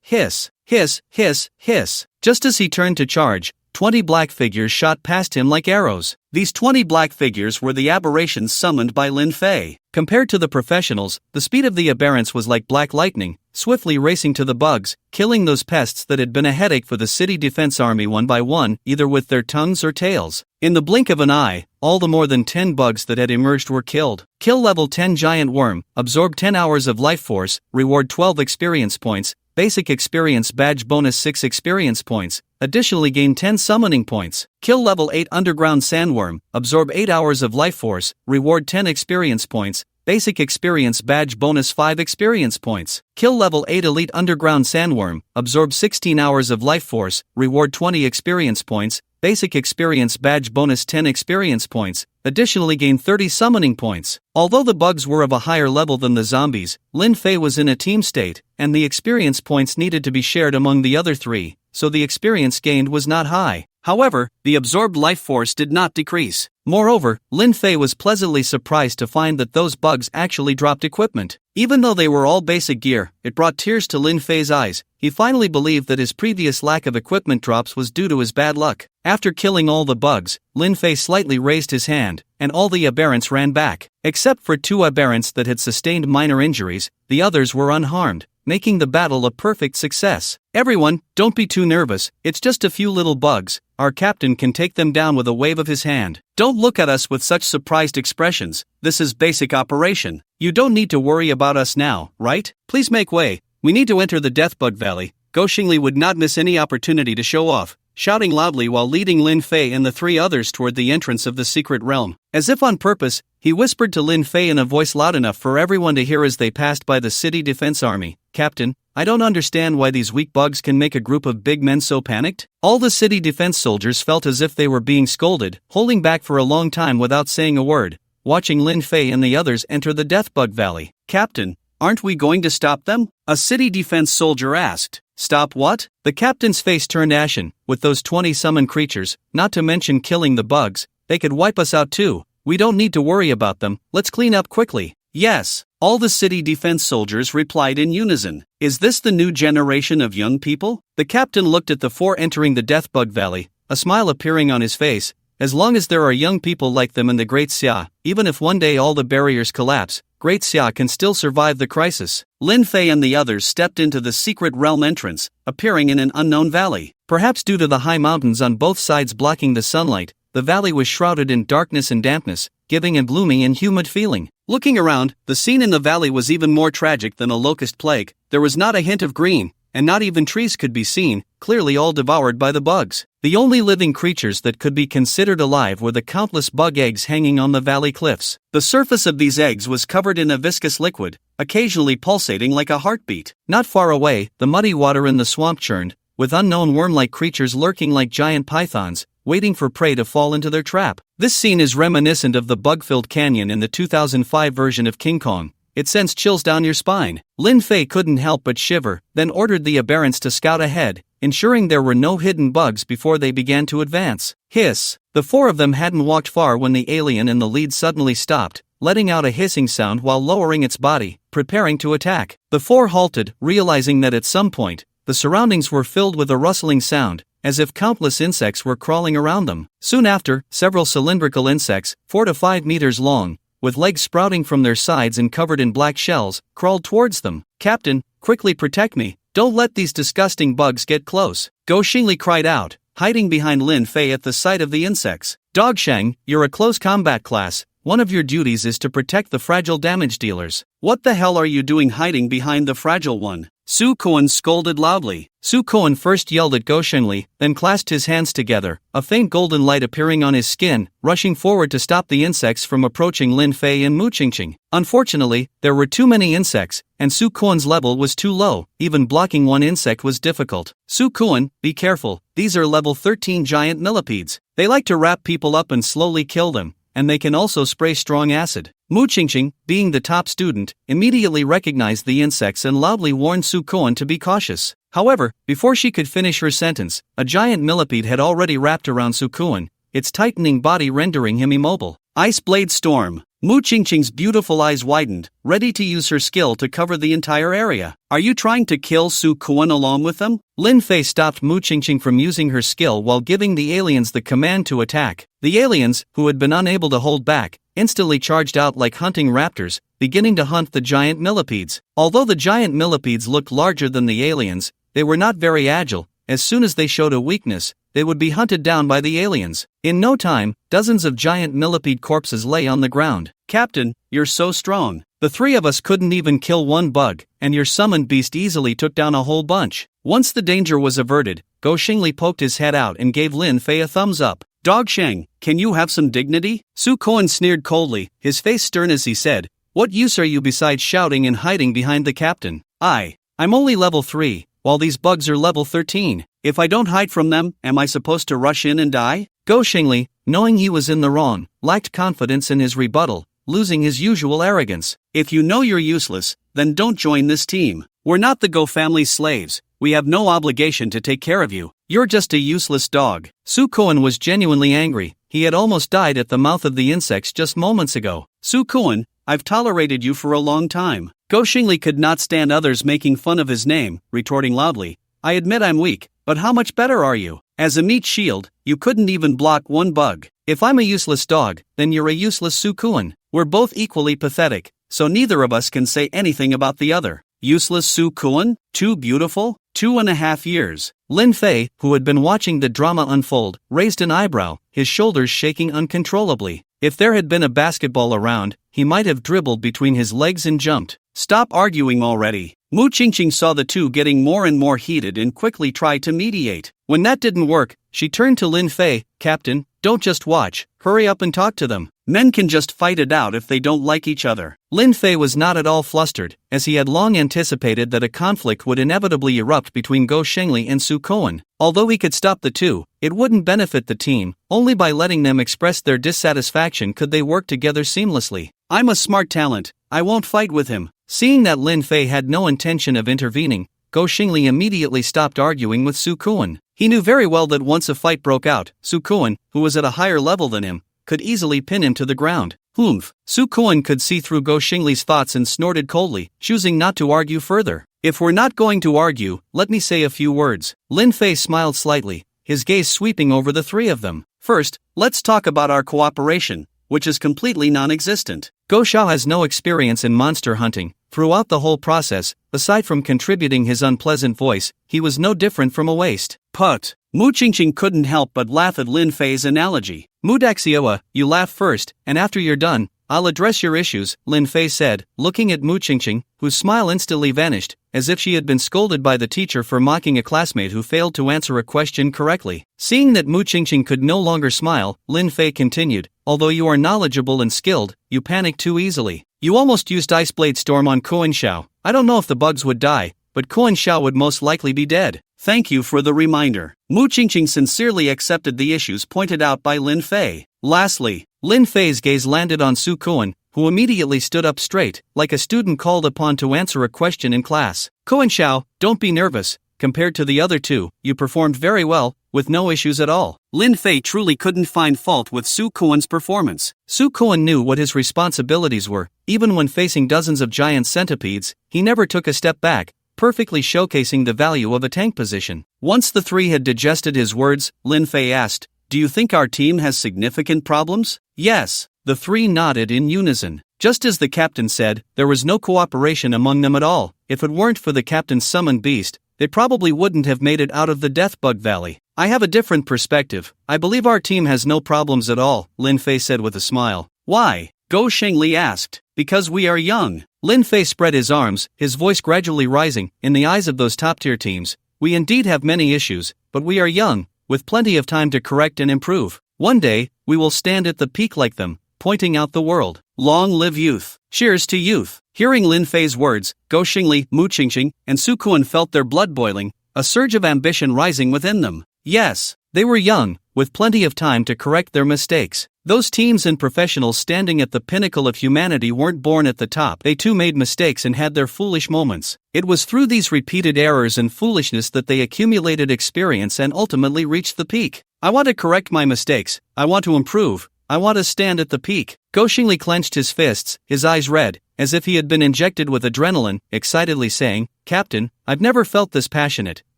hiss, hiss, hiss, hiss. Just as he turned to charge, 20 black figures shot past him like arrows. These 20 black figures were the aberrations summoned by Lin Fei. Compared to the professionals, the speed of the aberrants was like black lightning, swiftly racing to the bugs, killing those pests that had been a headache for the city defense army one by one, either with their tongues or tails. In the blink of an eye, all the more than 10 bugs that had emerged were killed. Kill level 10 giant worm, absorb 10 hours of life force, reward 12 experience points, basic experience badge bonus 6 experience points, additionally gain 10 summoning points. Kill level 8 underground sandworm, absorb 8 hours of life force, reward 10 experience points, basic experience badge bonus 5 experience points. Kill level 8 elite underground sandworm, absorb 16 hours of life force, reward 20 experience points, basic experience badge bonus 10 experience points, additionally gain 30 summoning points. Although the bugs were of a higher level than the zombies, Lin Fei was in a team state, and the experience points needed to be shared among the other three, so the experience gained was not high. However, the absorbed life force did not decrease. Moreover, Lin Fei was pleasantly surprised to find that those bugs actually dropped equipment. Even though they were all basic gear, it brought tears to Lin Fei's eyes. He finally believed that his previous lack of equipment drops was due to his bad luck. After killing all the bugs, Lin Fei slightly raised his hand, and all the aberrants ran back. Except for 2 aberrants that had sustained minor injuries, the others were unharmed, making the battle a perfect success. "Everyone, don't be too nervous, it's just a few little bugs. Our captain can take them down with a wave of his hand. Don't look at us with such surprised expressions, this is basic operation. You don't need to worry about us now, right? Please make way, we need to enter the Deathbug Valley." Go Xingli would not miss any opportunity to show off, shouting loudly while leading Lin Fei and the 3 others toward the entrance of the secret realm. As if on purpose, he whispered to Lin Fei in a voice loud enough for everyone to hear as they passed by the city defense army. "Captain, I don't understand why these weak bugs can make a group of big men so panicked." All the city defense soldiers felt as if they were being scolded, holding back for a long time without saying a word, watching Lin Fei and the others enter the Deathbug Valley. "Captain, aren't we going to stop them?" a city defense soldier asked. "Stop what?" The captain's face turned ashen. "With those 20 summoned creatures, not to mention killing the bugs, they could wipe us out too. We don't need to worry about them, let's clean up quickly." "Yes," all the city defense soldiers replied in unison. "Is this the new generation of young people?" The captain looked at the 4 entering the Deathbug Valley, a smile appearing on his face. "As long as there are young people like them in the Great Xia, even if one day all the barriers collapse, Great Xia can still survive the crisis." Lin Fei and the others stepped into the secret realm entrance, appearing in an unknown valley. Perhaps due to the high mountains on both sides blocking the sunlight, the valley was shrouded in darkness and dampness, giving a gloomy and humid feeling. Looking around, the scene in the valley was even more tragic than a locust plague. There was not a hint of green, and not even trees could be seen, clearly all devoured by the bugs. The only living creatures that could be considered alive were the countless bug eggs hanging on the valley cliffs. The surface of these eggs was covered in a viscous liquid, occasionally pulsating like a heartbeat. Not far away, the muddy water in the swamp churned, with unknown worm-like creatures lurking like giant pythons, waiting for prey to fall into their trap. This scene is reminiscent of the bug-filled canyon in the 2005 version of King Kong. It sends chills down your spine. Lin Fei couldn't help but shiver, then ordered the aberrants to scout ahead, ensuring there were no hidden bugs before they began to advance. Hiss! The four of them hadn't walked far when the alien in the lead suddenly stopped, letting out a hissing sound while lowering its body, preparing to attack. The four halted, realizing that at some point, the surroundings were filled with a rustling sound, as if countless insects were crawling around them. Soon after, several cylindrical insects, 4 to 5 meters long, with legs sprouting from their sides and covered in black shells, crawled towards them. "Captain, quickly protect me. Don't let these disgusting bugs get close," Go Xingli cried out, hiding behind Lin Fei at the sight of the insects. "Dogshang, you're a close combat class. One of your duties is to protect the fragile damage dealers. What the hell are you doing hiding behind the fragile one?" Su Kuan scolded loudly. Su Kuan first yelled at Go Xingli, then clasped his hands together, a faint golden light appearing on his skin, rushing forward to stop the insects from approaching Lin Fei and Mu Qingqing. Unfortunately, there were too many insects, and Su Kuan's level was too low. Even blocking one insect was difficult. "Su Kuan, be careful. These are level 13 giant millipedes. They like to wrap people up and slowly kill them, and they can also spray strong acid." Mu Qingqing, being the top student, immediately recognized the insects and loudly warned Su Kuan to be cautious. However, before she could finish her sentence, a giant millipede had already wrapped around Su Kuan, its tightening body rendering him immobile. Ice Blade Storm. Mu Qingqing's beautiful eyes widened, ready to use her skill to cover the entire area. "Are you trying to kill Su Kuan along with them?" Lin Fei stopped Mu Qingqing from using her skill while giving the aliens the command to attack. The aliens, who had been unable to hold back, instantly charged out like hunting raptors, beginning to hunt the giant millipedes. Although the giant millipedes looked larger than the aliens, they were not very agile. As soon as they showed a weakness, they would be hunted down by the aliens. In no time, dozens of giant millipede corpses lay on the ground. "Captain, you're so strong. The three of us couldn't even kill one bug, and your summoned beast easily took down a whole bunch." Once the danger was averted, Go Xingli poked his head out and gave Lin Fei a thumbs up. "Dogshang, can you have some dignity?" Su Kuan sneered coldly, his face stern as he said, "What use are you besides shouting and hiding behind the captain? I'm only level 3, while these bugs are level 13. If I don't hide from them, am I supposed to rush in and die?" Go Xingli, knowing he was in the wrong, lacked confidence in his rebuttal, losing his usual arrogance. "If you know you're useless, then don't join this team. We're not the Go family's slaves. We have no obligation to take care of you. You're just a useless dog." Su Kuan was genuinely angry. He had almost died at the mouth of the insects just moments ago. "Su Kuan, I've tolerated you for a long time." Go Xingli could not stand others making fun of his name, retorting loudly, "I admit I'm weak, but how much better are you? As a meat shield, you couldn't even block one bug. If I'm a useless dog, then you're a useless Su Kuan. We're both equally pathetic, so neither of us can say anything about the other." Useless Su Kuan? Too beautiful? 2.5 years. Lin Fei, who had been watching the drama unfold, raised an eyebrow, his shoulders shaking uncontrollably. If there had been a basketball around, he might have dribbled between his legs and jumped. "Stop arguing already." Mu Qingqing saw the two getting more and more heated and quickly tried to mediate. When that didn't work, she turned to Lin Fei. "Captain, don't just watch, hurry up and talk to them. Men can just fight it out if they don't like each other." Lin Fei was not at all flustered, as he had long anticipated that a conflict would inevitably erupt between Go Xingli and Su Kuan. Although he could stop the two, it wouldn't benefit the team. Only by letting them express their dissatisfaction could they work together seamlessly. "I'm a smart talent. I won't fight with him." Seeing that Lin Fei had no intention of intervening, Go Xingli immediately stopped arguing with Su Kuan. He knew very well that once a fight broke out, Su Kuan, who was at a higher level than him, could easily pin him to the ground. "Humph." Su Kuan could see through Go Xingli's thoughts and snorted coldly, choosing not to argue further. "If we're not going to argue, let me say a few words." Lin Fei smiled slightly, his gaze sweeping over the three of them. "First, let's talk about our cooperation, which is completely non-existent. Go Xiao has no experience in monster hunting. Throughout the whole process, aside from contributing his unpleasant voice, he was no different from a waste." "Put." Mu Qingqing couldn't help but laugh at Lin Fei's analogy. "Mudaxioa, you laugh first, and after you're done, I'll address your issues," Lin Fei said, looking at Mu Qingqing, whose smile instantly vanished, as if she had been scolded by the teacher for mocking a classmate who failed to answer a question correctly. Seeing that Mu Qingqing could no longer smile, Lin Fei continued, "Although you are knowledgeable and skilled, you panic too easily. You almost used Ice Blade Storm on Kuan Xiao. I don't know if the bugs would die, but Kuan Xiao would most likely be dead. Thank you for the reminder. Mu Qingqing sincerely accepted the issues pointed out by Lin Fei. Lastly, Lin Fei's gaze landed on Su Kuan, who immediately stood up straight, like a student called upon to answer a question in class. Kuan Xiao, don't be nervous. Compared to the other two, you performed very well, with no issues at all. Lin Fei truly couldn't find fault with Su Kuan's performance. Su Kuan knew what his responsibilities were. Even when facing dozens of giant centipedes, he never took a step back, perfectly showcasing the value of a tank position. Once the three had digested his words, Lin Fei asked, "Do you think our team has significant problems?" "Yes." The three nodded in unison. Just as the captain said, there was no cooperation among them at all. If it weren't for the captain's summoned beast, they probably wouldn't have made it out of the Deathbug Valley. "I have a different perspective. I believe our team has no problems at all," Lin Fei said with a smile. "Why?" Gou Shengli asked. "Because we are young." Lin Fei spread his arms, his voice gradually rising. "In the eyes of those top-tier teams, we indeed have many issues, but we are young, with plenty of time to correct and improve. One day, we will stand at the peak like them, pointing out the world. Long live youth. Cheers to youth." Hearing Lin Fei's words, Gou Shengli, Mu Qingqing, and Su Kuan felt their blood boiling, a surge of ambition rising within them. Yes, they were young, with plenty of time to correct their mistakes. Those teams and professionals standing at the pinnacle of humanity weren't born at the top. They too made mistakes and had their foolish moments. It was through these repeated errors and foolishness that they accumulated experience and ultimately reached the peak. "I want to correct my mistakes. I want to improve. I want to stand at the peak." Gou Shengli clenched his fists, his eyes red, as if he had been injected with adrenaline, excitedly saying, "Captain, I've never felt this passionate.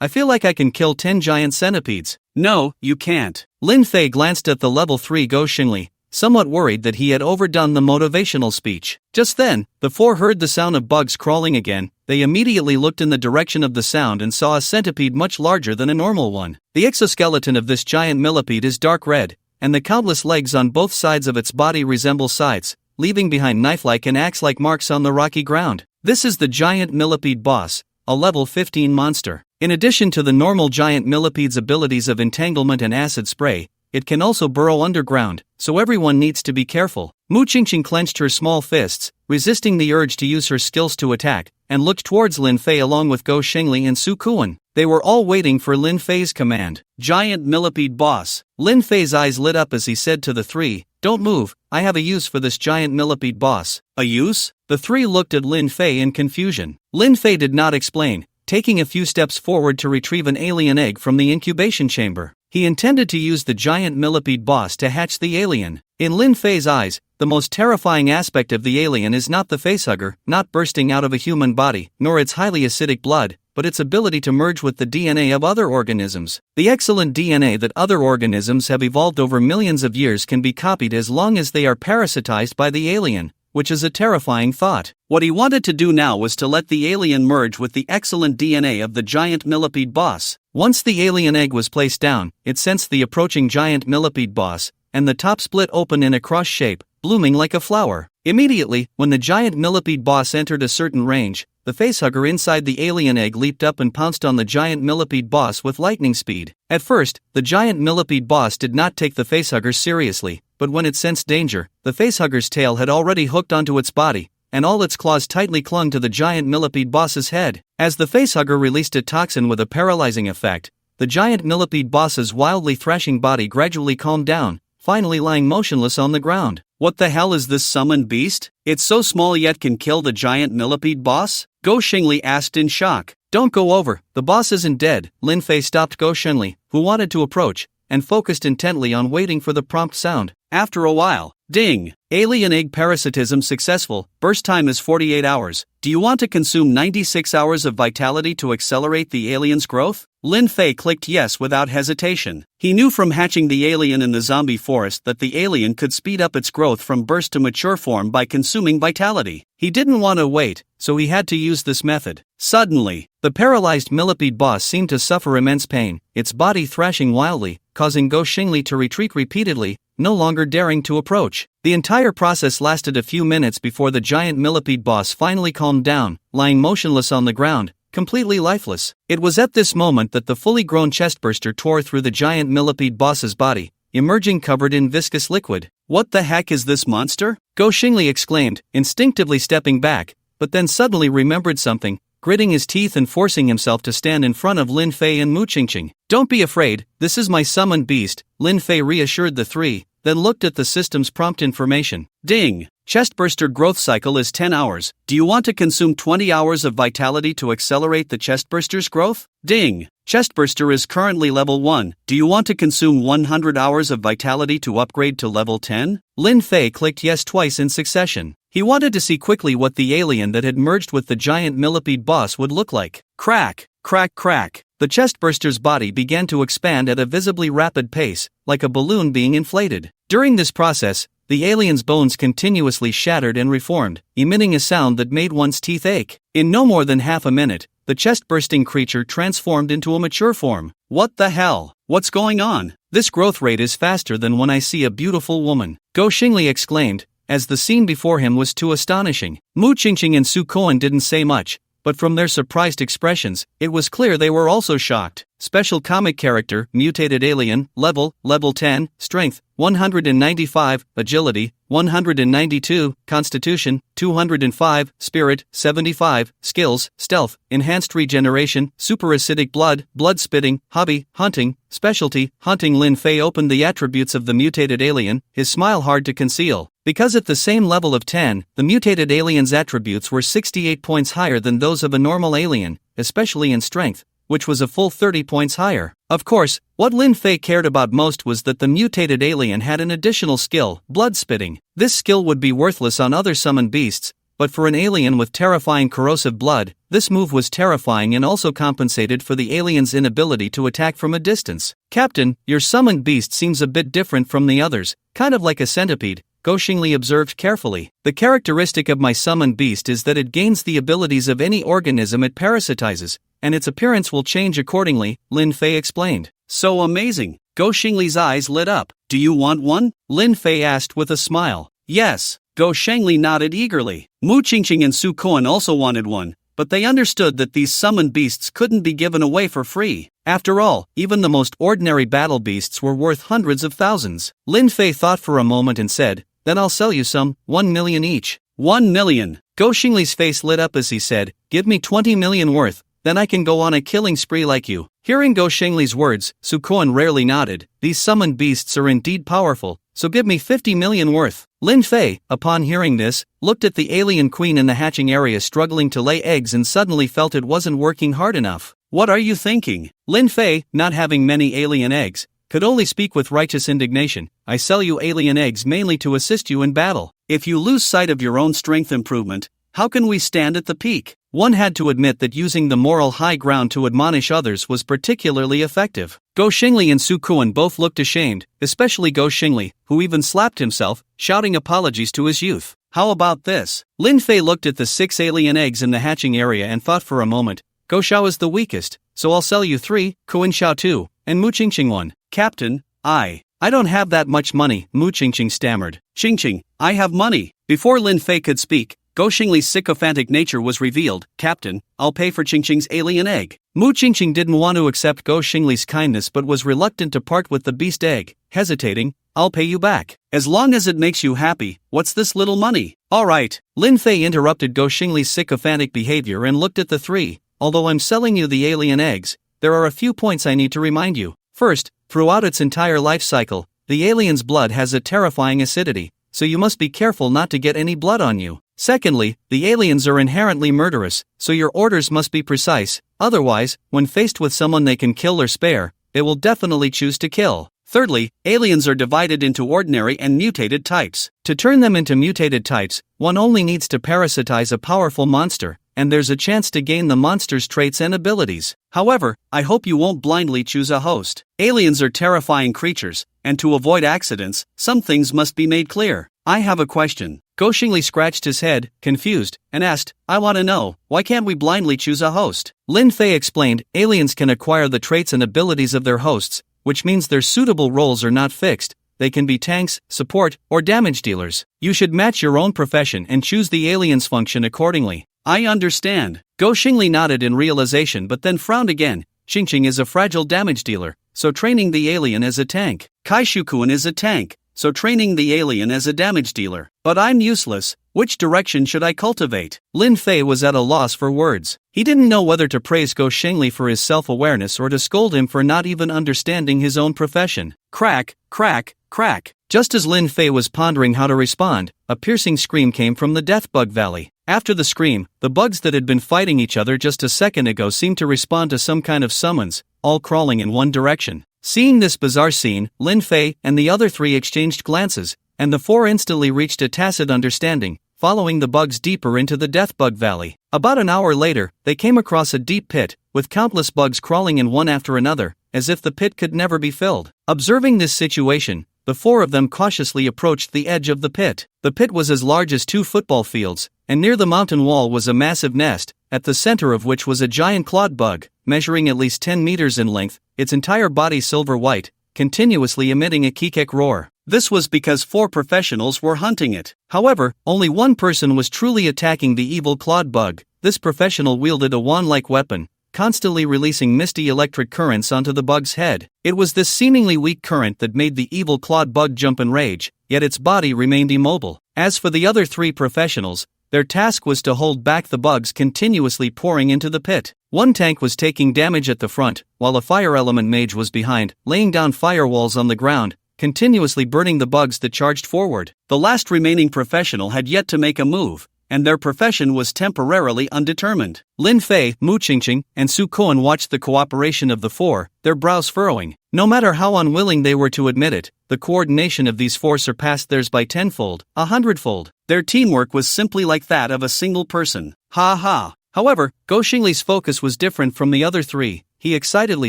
I feel like I can kill 10 giant centipedes." "No, you can't." Lin Fei glanced at the level 3 Gou Shengli, somewhat worried that he had overdone the motivational speech. Just then, the four heard the sound of bugs crawling again. They immediately looked in the direction of the sound and saw a centipede much larger than a normal one. The exoskeleton of this giant millipede is dark red, and the countless legs on both sides of its body resemble scythes, leaving behind knife-like and axe-like marks on the rocky ground. This is the giant millipede boss, a level 15 monster. In addition to the normal giant millipede's abilities of entanglement and acid spray, it can also burrow underground, so everyone needs to be careful. Mu Qingqing clenched her small fists, resisting the urge to use her skills to attack, and looked towards Lin Fei along with Gou Shengli and Su Kuan. They were all waiting for Lin Fei's command. "Giant millipede boss." Lin Fei's eyes lit up as he said to the three, "Don't move, I have a use for this giant millipede boss." "A use?" The three looked at Lin Fei in confusion. Lin Fei did not explain, taking a few steps forward to retrieve an alien egg from the incubation chamber. He intended to use the giant millipede boss to hatch the alien. In Lin Fei's eyes, the most terrifying aspect of the alien is not the facehugger, not bursting out of a human body, nor its highly acidic blood, but its ability to merge with the DNA of other organisms. The excellent DNA that other organisms have evolved over millions of years can be copied as long as they are parasitized by the alien, which is a terrifying thought. What he wanted to do now was to let the alien merge with the excellent DNA of the giant millipede boss. Once the alien egg was placed down, it sensed the approaching giant millipede boss, and the top split open in a cross shape, blooming like a flower. Immediately, when the giant millipede boss entered a certain range, the facehugger inside the alien egg leaped up and pounced on the giant millipede boss with lightning speed. At first, the giant millipede boss did not take the facehugger seriously, but when it sensed danger, the facehugger's tail had already hooked onto its body, and all its claws tightly clung to the giant millipede boss's head. As the facehugger released a toxin with a paralyzing effect, the giant millipede boss's wildly thrashing body gradually calmed down, finally lying motionless on the ground. "What the hell is this summoned beast? It's so small yet can kill the giant millipede boss?" Gou Shengli asked in shock. "Don't go over, the boss isn't dead." Lin Fei stopped Gou Shengli, who wanted to approach, and focused intently on waiting for the prompt sound. After a while, ding! Alien egg parasitism successful, burst time is 48 hours. Do you want to consume 96 hours of vitality to accelerate the alien's growth? Lin Fei clicked yes without hesitation. He knew from hatching the alien in the zombie forest that the alien could speed up its growth from burst to mature form by consuming vitality. He didn't want to wait, so he had to use this method. Suddenly, the paralyzed millipede boss seemed to suffer immense pain, its body thrashing wildly, causing Gou Shengli to retreat repeatedly, no longer daring to approach. The entire process lasted a few minutes before the giant millipede boss finally calmed down, lying motionless on the ground, completely lifeless. It was at this moment that the fully grown chestburster tore through the giant millipede boss's body, emerging covered in viscous liquid. "What the heck is this monster?" Gou Shengli exclaimed, instinctively stepping back, but then suddenly remembered something. gritting his teeth and forcing himself to stand in front of Lin Fei and Mu Qingqing. Don't be afraid, this is my summoned beast, Lin Fei reassured the three, then looked at the system's prompt information. Ding! Chestburster growth cycle is 10 hours. Do you want to consume 20 hours of vitality to accelerate the chestburster's growth? Ding! Chestburster is currently level 1. Do you want to consume 100 hours of vitality to upgrade to level 10? Lin Fei clicked yes twice in succession. He wanted to see quickly what the alien that had merged with the giant millipede boss would look like. Crack! Crack crack! The chestburster's body began to expand at a visibly rapid pace, like a balloon being inflated. During this process, the alien's bones continuously shattered and reformed, emitting a sound that made one's teeth ache. In no more than half a minute, the chest-bursting creature transformed into a mature form. What the hell? What's going on? This growth rate is faster than when I see a beautiful woman, Go Xingli exclaimed, as the scene before him was too astonishing. Mu Qingqing and Su Koan didn't say much, but from their surprised expressions, it was clear they were also shocked. Special comic character, mutated alien, level 10, strength, 195, agility, 192, constitution, 205, spirit, 75, skills, stealth, enhanced regeneration, superacidic blood spitting, hobby, hunting, specialty, hunting. Lin Fei opened the attributes of the mutated alien, his smile hard to conceal. Because at the same level of 10, the mutated alien's attributes were 68 points higher than those of a normal alien, especially in strength, which was a full 30 points higher. Of course, what Lin Fei cared about most was that the mutated alien had an additional skill, blood spitting. This skill would be worthless on other summoned beasts, but for an alien with terrifying corrosive blood, this move was terrifying and also compensated for the alien's inability to attack from a distance. Captain, your summoned beast seems a bit different from the others, kind of like a centipede, Go Xingli observed carefully. The characteristic of my summoned beast is that it gains the abilities of any organism it parasitizes, and its appearance will change accordingly, Lin Fei explained. So amazing! Go Xingli's eyes lit up. Do you want one? Lin Fei asked with a smile. Yes. Go Xingli nodded eagerly. Mu Qingqing and Su Koan also wanted one, but they understood that these summoned beasts couldn't be given away for free. After all, even the most ordinary battle beasts were worth hundreds of thousands. Lin Fei thought for a moment and said, then I'll sell you some, 1 million each. 1 million! Go Xingli's face lit up as he said, give me 20 million worth, then I can go on a killing spree like you. Hearing Go Xingli's words, Su Koan rarely nodded. These summoned beasts are indeed powerful, so give me 50 million worth. Lin Fei, upon hearing this, looked at the alien queen in the hatching area struggling to lay eggs and suddenly felt it wasn't working hard enough. What are you thinking? Lin Fei, not having many alien eggs, could only speak with righteous indignation. I sell you alien eggs mainly to assist you in battle. If you lose sight of your own strength improvement, how can we stand at the peak? One had to admit that using the moral high ground to admonish others was particularly effective. Go Xingli and Su Koan both looked ashamed, especially Go Xingli, who even slapped himself, shouting apologies to his youth. How about this? Lin Fei looked at the 6 alien eggs in the hatching area and thought for a moment. Go Xiao is the weakest, so I'll sell you 3, Koan Xiao 2, and Mu Qingqing 1. Captain, I don't have that much money, Mu Qingqing stammered. Qingqing, I have money. Before Lin Fei could speak, Go Xingli's sycophantic nature was revealed. Captain, I'll pay for Qingqing's alien egg. Mu Qingqing didn't want to accept Go Xingli's kindness but was reluctant to part with the beast egg. Hesitating, I'll pay you back. As long as it makes you happy, what's this little money? Alright. Lin Fei interrupted Go Xingli's sycophantic behavior and looked at the three. Although I'm selling you the alien eggs, there are a few points I need to remind you. First, throughout its entire life cycle, the alien's blood has a terrifying acidity, so you must be careful not to get any blood on you. Secondly, the aliens are inherently murderous, so your orders must be precise, otherwise, when faced with someone they can kill or spare, they will definitely choose to kill. Thirdly, aliens are divided into ordinary and mutated types. To turn them into mutated types, one only needs to parasitize a powerful monster, and there's a chance to gain the monster's traits and abilities. However, I hope you won't blindly choose a host. Aliens are terrifying creatures, and to avoid accidents, some things must be made clear. I have a question. Go Xingli scratched his head, confused, and asked, I want to know, why can't we blindly choose a host? Lin Fei explained, aliens can acquire the traits and abilities of their hosts, which means their suitable roles are not fixed. They can be tanks, support, or damage dealers. You should match your own profession and choose the alien's function accordingly. I understand. Go Xingli nodded in realization but then frowned again. Qingqing is a fragile damage dealer, so training the alien as a tank. Kai Shukuan is a tank, so training the alien as a damage dealer. But I'm useless. Which direction should I cultivate? Lin Fei was at a loss for words. He didn't know whether to praise Go Xingli for his self-awareness or to scold him for not even understanding his own profession. Crack, crack, crack. Just as Lin Fei was pondering how to respond, a piercing scream came from the Death Bug Valley. After the scream, the bugs that had been fighting each other just a second ago seemed to respond to some kind of summons, all crawling in one direction. Seeing this bizarre scene, Lin Fei and the other three exchanged glances, and the four instantly reached a tacit understanding, following the bugs deeper into the Death Bug Valley. About an hour later, they came across a deep pit, with countless bugs crawling in one after another, as if the pit could never be filled. Observing this situation, the four of them cautiously approached the edge of the pit. The pit was as large as 2 football fields, and near the mountain wall was a massive nest, at the center of which was a giant clawed bug, measuring at least 10 meters in length, its entire body silver white, continuously emitting a kikek roar. This was because 4 professionals were hunting it. However, only one person was truly attacking the evil clawed bug. This professional wielded a wand-like weapon, constantly releasing misty electric currents onto the bug's head. It was this seemingly weak current that made the evil clawed bug jump in rage, yet its body remained immobile. As for the other 3 professionals, their task was to hold back the bugs continuously pouring into the pit. One tank was taking damage at the front, while a fire element mage was behind, laying down firewalls on the ground, continuously burning the bugs that charged forward. The last remaining professional had yet to make a move, and their profession was temporarily undetermined. Lin Fei, Mu Qingqing, and Su Koan watched the cooperation of the 4, their brows furrowing. No matter how unwilling they were to admit it, the coordination of these 4 surpassed theirs by 10-fold, 100-fold. Their teamwork was simply like that of a single person. Ha ha. However, Go Xingli's focus was different from the other 3. He excitedly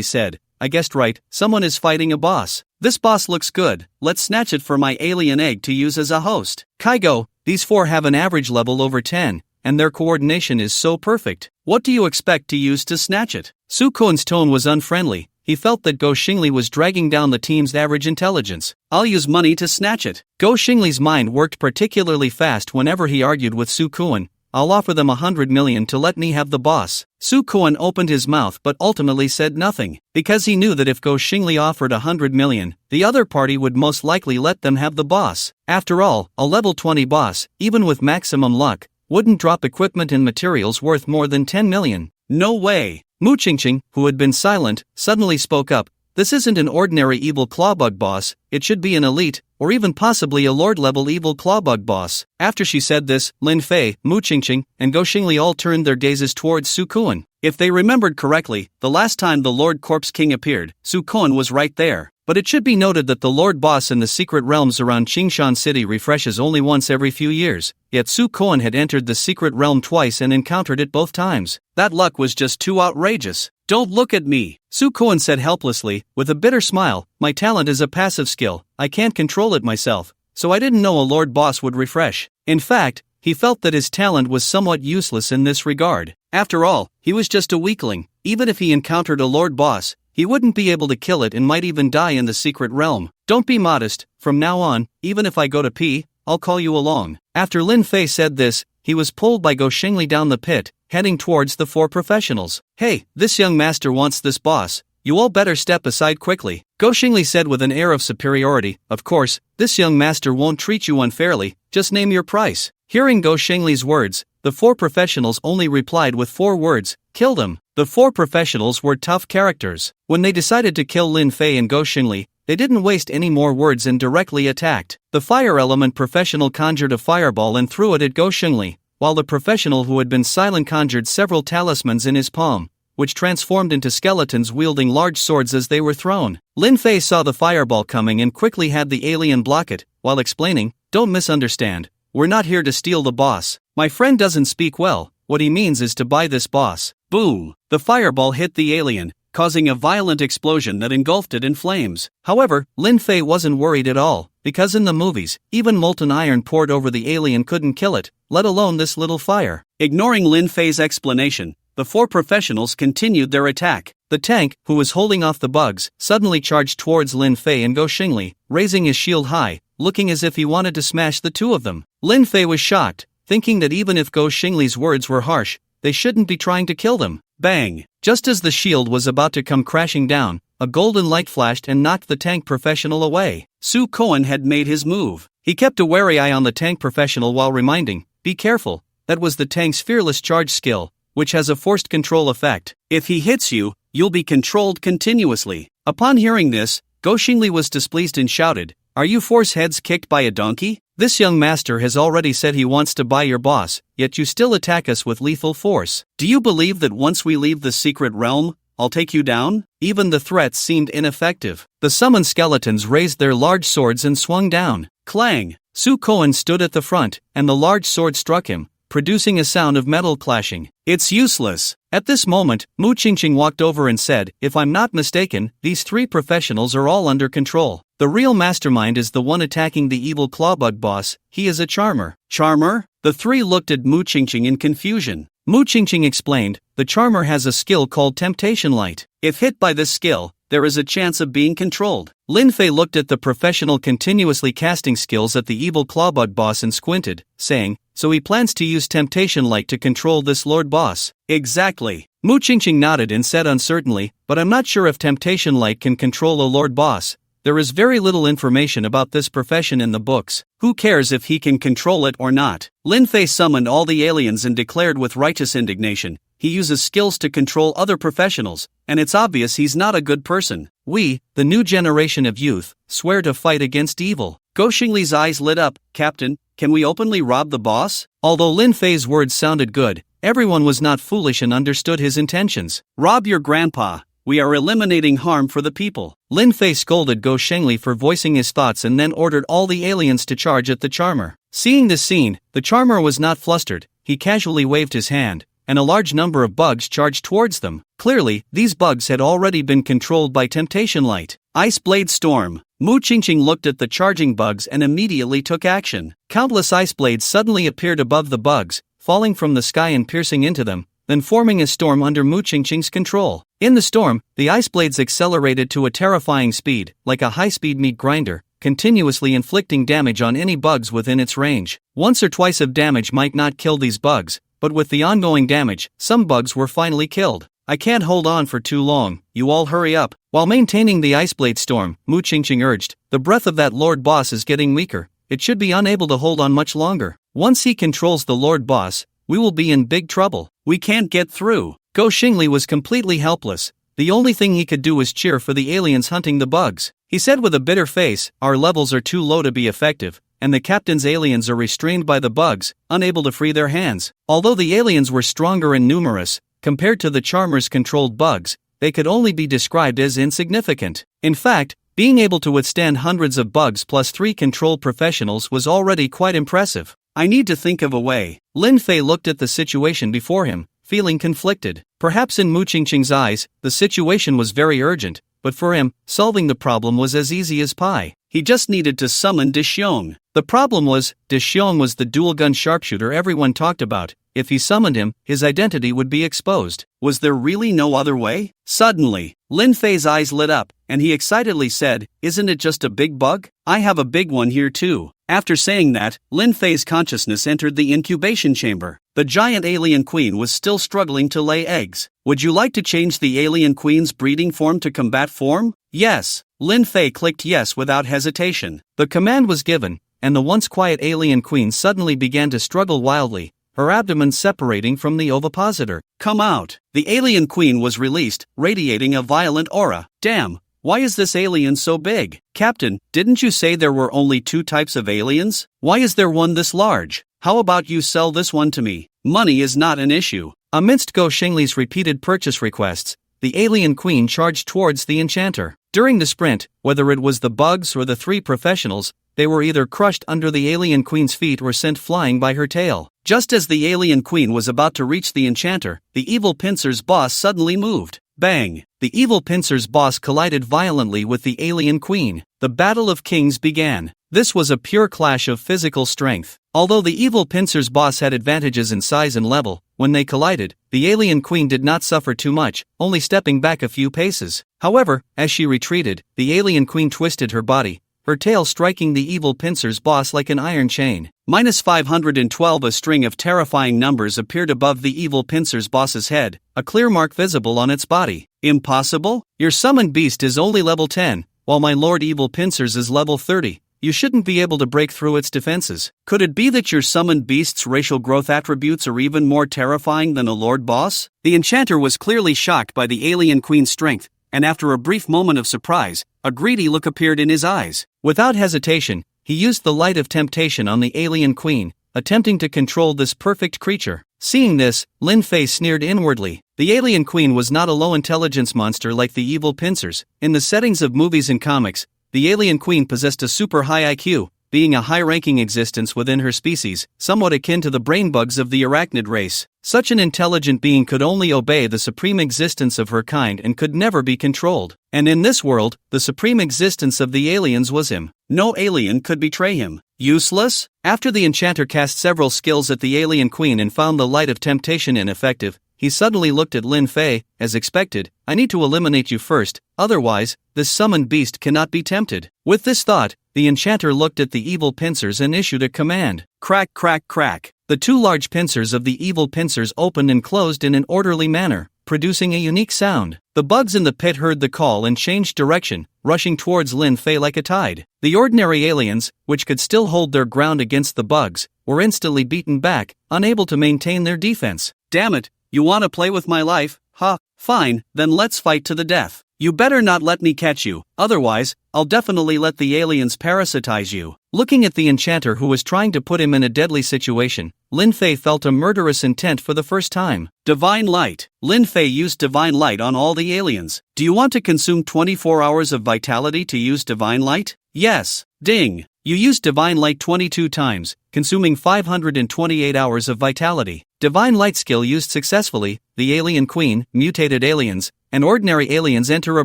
said, I guessed right, someone is fighting a boss. This boss looks good, let's snatch it for my alien egg to use as a host. Kaigo, these 4 have an average level over 10, and their coordination is so perfect. What do you expect to use to snatch it? Su Koan's tone was unfriendly. He felt that Go Xingli was dragging down the team's average intelligence. I'll use money to snatch it. Go Xingli's mind worked particularly fast whenever he argued with Su Koan. I'll offer them 100 million to let me have the boss. Su Koan opened his mouth but ultimately said nothing, because he knew that if Go Xingli offered 100 million, the other party would most likely let them have the boss. After all, a level 20 boss, even with maximum luck, wouldn't drop equipment and materials worth more than 10 million. No way. Mu Qingqing, who had been silent, suddenly spoke up. This isn't an ordinary evil clawbug boss, it should be an elite, or even possibly a lord-level evil clawbug boss. After she said this, Lin Fei, Mu Qingqing, and Go Xingli all turned their gazes towards Su Koan. If they remembered correctly, the last time the Lord Corpse King appeared, Su Koan was right there. But it should be noted that the Lord Boss in the secret realms around Qingshan City refreshes only once every few years, yet Su Koan had entered the secret realm twice and encountered it both times. That luck was just too outrageous. Don't look at me, Su Koan said helplessly, with a bitter smile. My talent is a passive skill, I can't control it myself, so I didn't know a Lord Boss would refresh. In fact, he felt that his talent was somewhat useless in this regard. After all, he was just a weakling. Even if he encountered a Lord Boss, he wouldn't be able to kill it and might even die in the secret realm. Don't be modest, from now on, even if I go to pee, I'll call you along. After Lin Fei said this, he was pulled by Go Xingli down the pit, heading towards the 4 professionals. Hey, this young master wants this boss, you all better step aside quickly, Go Xingli said with an air of superiority. Of course, this young master won't treat you unfairly, just name your price. Hearing Go Xingli's words, the 4 professionals only replied with 4 words, kill them. The 4 professionals were tough characters. When they decided to kill Lin Fei and Go Xingli, they didn't waste any more words and directly attacked. The fire element professional conjured a fireball and threw it at Go Xingli, while the professional who had been silent conjured several talismans in his palm, which transformed into skeletons wielding large swords as they were thrown. Lin Fei saw the fireball coming and quickly had the alien block it, while explaining, don't misunderstand, we're not here to steal the boss. My friend doesn't speak well, what he means is to buy this boss. Boom! The fireball hit the alien, causing a violent explosion that engulfed it in flames. However, Lin Fei wasn't worried at all, because in the movies, even molten iron poured over the alien couldn't kill it, let alone this little fire. Ignoring Lin Fei's explanation, the 4 professionals continued their attack. The tank, who was holding off the bugs, suddenly charged towards Lin Fei and Go Xingli, raising his shield high, looking as if he wanted to smash the 2 of them. Lin Fei was shocked, thinking that even if Go Xingli's words were harsh, they shouldn't be trying to kill them. Bang! Just as the shield was about to come crashing down, a golden light flashed and knocked the tank professional away. Su Koen had made his move. He kept a wary eye on the tank professional while reminding, "Be careful, that was the tank's fearless charge skill, which has a forced control effect. If he hits you, you'll be controlled continuously." Upon hearing this, Go Xingli was displeased and shouted, "Are you force heads kicked by a donkey? This young master has already said he wants to buy your boss, yet you still attack us with lethal force. Do you believe that once we leave the secret realm, I'll take you down?" Even the threats seemed ineffective. The summoned skeletons raised their large swords and swung down. Clang! Su Koen stood at the front, and the large sword struck him, producing a sound of metal clashing. "It's useless." At this moment, Mu Qingqing walked over and said, "If I'm not mistaken, these three professionals are all under control. The real mastermind is the one attacking the evil clawbug boss. He is a charmer." "Charmer?" The three looked at Mu Qingqing in confusion. Mu Qingqing explained, "The charmer has a skill called Temptation Light. If hit by this skill, there is a chance of being controlled." Lin Fei looked at the professional continuously casting skills at the evil clawbug boss and squinted, saying, "So he plans to use Temptation Light to control this lord boss?" "Exactly." Mu Qingqing nodded and said uncertainly, "But I'm not sure if Temptation Light can control a lord boss. There is very little information about this profession in the books. Who cares if he can control it or not?" Lin Fei summoned all the aliens and declared with righteous indignation, "He uses skills to control other professionals, and it's obvious he's not a good person. We, the new generation of youth, swear to fight against evil." Go Xingli's eyes lit up. "Captain, can we openly rob the boss?" Although Lin Fei's words sounded good, everyone was not foolish and understood his intentions. "Rob your grandpa. We are eliminating harm for the people." Lin Fei scolded Go Xingli for voicing his thoughts and then ordered all the aliens to charge at the charmer. Seeing this scene, the charmer was not flustered. He casually waved his hand, and a large number of bugs charged towards them. Clearly, these bugs had already been controlled by Temptation Light. Ice Blade Storm. Mu Qingqing looked at the charging bugs and immediately took action. Countless ice blades suddenly appeared above the bugs, falling from the sky and piercing into them, then forming a storm under Mu Qingqing's control. In the storm, the ice blades accelerated to a terrifying speed, like a high-speed meat grinder, continuously inflicting damage on any bugs within its range. Once or twice of damage might not kill these bugs, but with the ongoing damage, some bugs were finally killed. "I can't hold on for too long, you all hurry up." While maintaining the ice blade storm, Mu Qingqing urged, "The breath of that lord boss is getting weaker. It should be unable to hold on much longer. Once he controls the lord boss, we will be in big trouble. We can't get through." Go Xingli was completely helpless. The only thing he could do was cheer for the aliens hunting the bugs. He said with a bitter face, "Our levels are too low to be effective, and the captain's aliens are restrained by the bugs, unable to free their hands." Although the aliens were stronger and numerous, compared to the charmer's controlled bugs, they could only be described as insignificant. In fact, being able to withstand hundreds of bugs plus 3 controlled professionals was already quite impressive. "I need to think of a way." Lin Fei looked at the situation before him, feeling conflicted. Perhaps in Mu Qingqing's eyes, the situation was very urgent, but for him, solving the problem was as easy as pie. He just needed to summon De Xiong. The problem was, De Xiong was the dual-gun sharpshooter everyone talked about. If he summoned him, his identity would be exposed. Was there really no other way? Suddenly, Lin Fei's eyes lit up, and he excitedly said, "Isn't it just a big bug? I have a big one here too." After saying that, Lin Fei's consciousness entered the incubation chamber. The giant alien queen was still struggling to lay eggs. "Would you like to change the alien queen's breeding form to combat form?" "Yes." Lin Fei clicked yes without hesitation. The command was given, and the once quiet alien queen suddenly began to struggle wildly, her abdomen separating from the ovipositor. "Come out!" The alien queen was released, radiating a violent aura. "Damn, why is this alien so big?" "Captain, didn't you say there were only 2 types of aliens? Why is there one this large? How about you sell this one to me? Money is not an issue." Amidst Go Xingli's repeated purchase requests, the alien queen charged towards the enchanter. During the sprint, whether it was the bugs or the 3 professionals, they were either crushed under the alien queen's feet or sent flying by her tail. Just as the alien queen was about to reach the enchanter, the evil pincer's boss suddenly moved. Bang! The evil pincer's boss collided violently with the alien queen. The Battle of Kings began. This was a pure clash of physical strength. Although the evil pincer's boss had advantages in size and level, when they collided, the alien queen did not suffer too much, only stepping back a few paces. However, as she retreated, the alien queen twisted her body, her tail striking the evil pincer's boss like an iron chain. -512. A string of terrifying numbers appeared above the evil pincer's boss's head, a clear mark visible on its body. Impossible? Your summoned beast is only level 10, while my Lord Evil Pincers is level 30. You shouldn't be able to break through its defenses. Could it be that your summoned beast's racial growth attributes are even more terrifying than a Lord Boss? The enchanter was clearly shocked by the alien queen's strength, and after a brief moment of surprise, a greedy look appeared in his eyes. Without hesitation, he used the light of temptation on the alien queen, attempting to control this perfect creature. Seeing this, Lin Fei sneered inwardly. The alien queen was not a low-intelligence monster like the evil pincers. In the settings of movies and comics, the alien queen possessed a super high IQ, being a high-ranking existence within her species, somewhat akin to the brain bugs of the arachnid race. Such an intelligent being could only obey the supreme existence of her kind and could never be controlled. And in this world, the supreme existence of the aliens was him. No alien could betray him. Useless? After the enchanter cast several skills at the alien queen and found the light of temptation ineffective, he suddenly looked at Lin Fei. As expected, I need to eliminate you first, otherwise, this summoned beast cannot be tempted. With this thought, the enchanter looked at the evil pincers and issued a command. Crack, crack, crack. The two large pincers of the evil pincers opened and closed in an orderly manner, producing a unique sound. The bugs in the pit heard the call and changed direction, rushing towards Lin Fei like a tide. The ordinary aliens, which could still hold their ground against the bugs, were instantly beaten back, unable to maintain their defense. Damn it, you want to play with my life? Ha, fine, then let's fight to the death. You better not let me catch you, otherwise, I'll definitely let the aliens parasitize you. Looking at the enchanter who was trying to put him in a deadly situation, Lin Fei felt a murderous intent for the first time. Divine Light. Lin Fei used Divine Light on all the aliens. Do you want to consume 24 hours of vitality to use Divine Light? Yes. Ding. You used Divine Light 22 times, consuming 528 hours of vitality. Divine Light skill used successfully. The alien queen, mutated aliens, and ordinary aliens enter a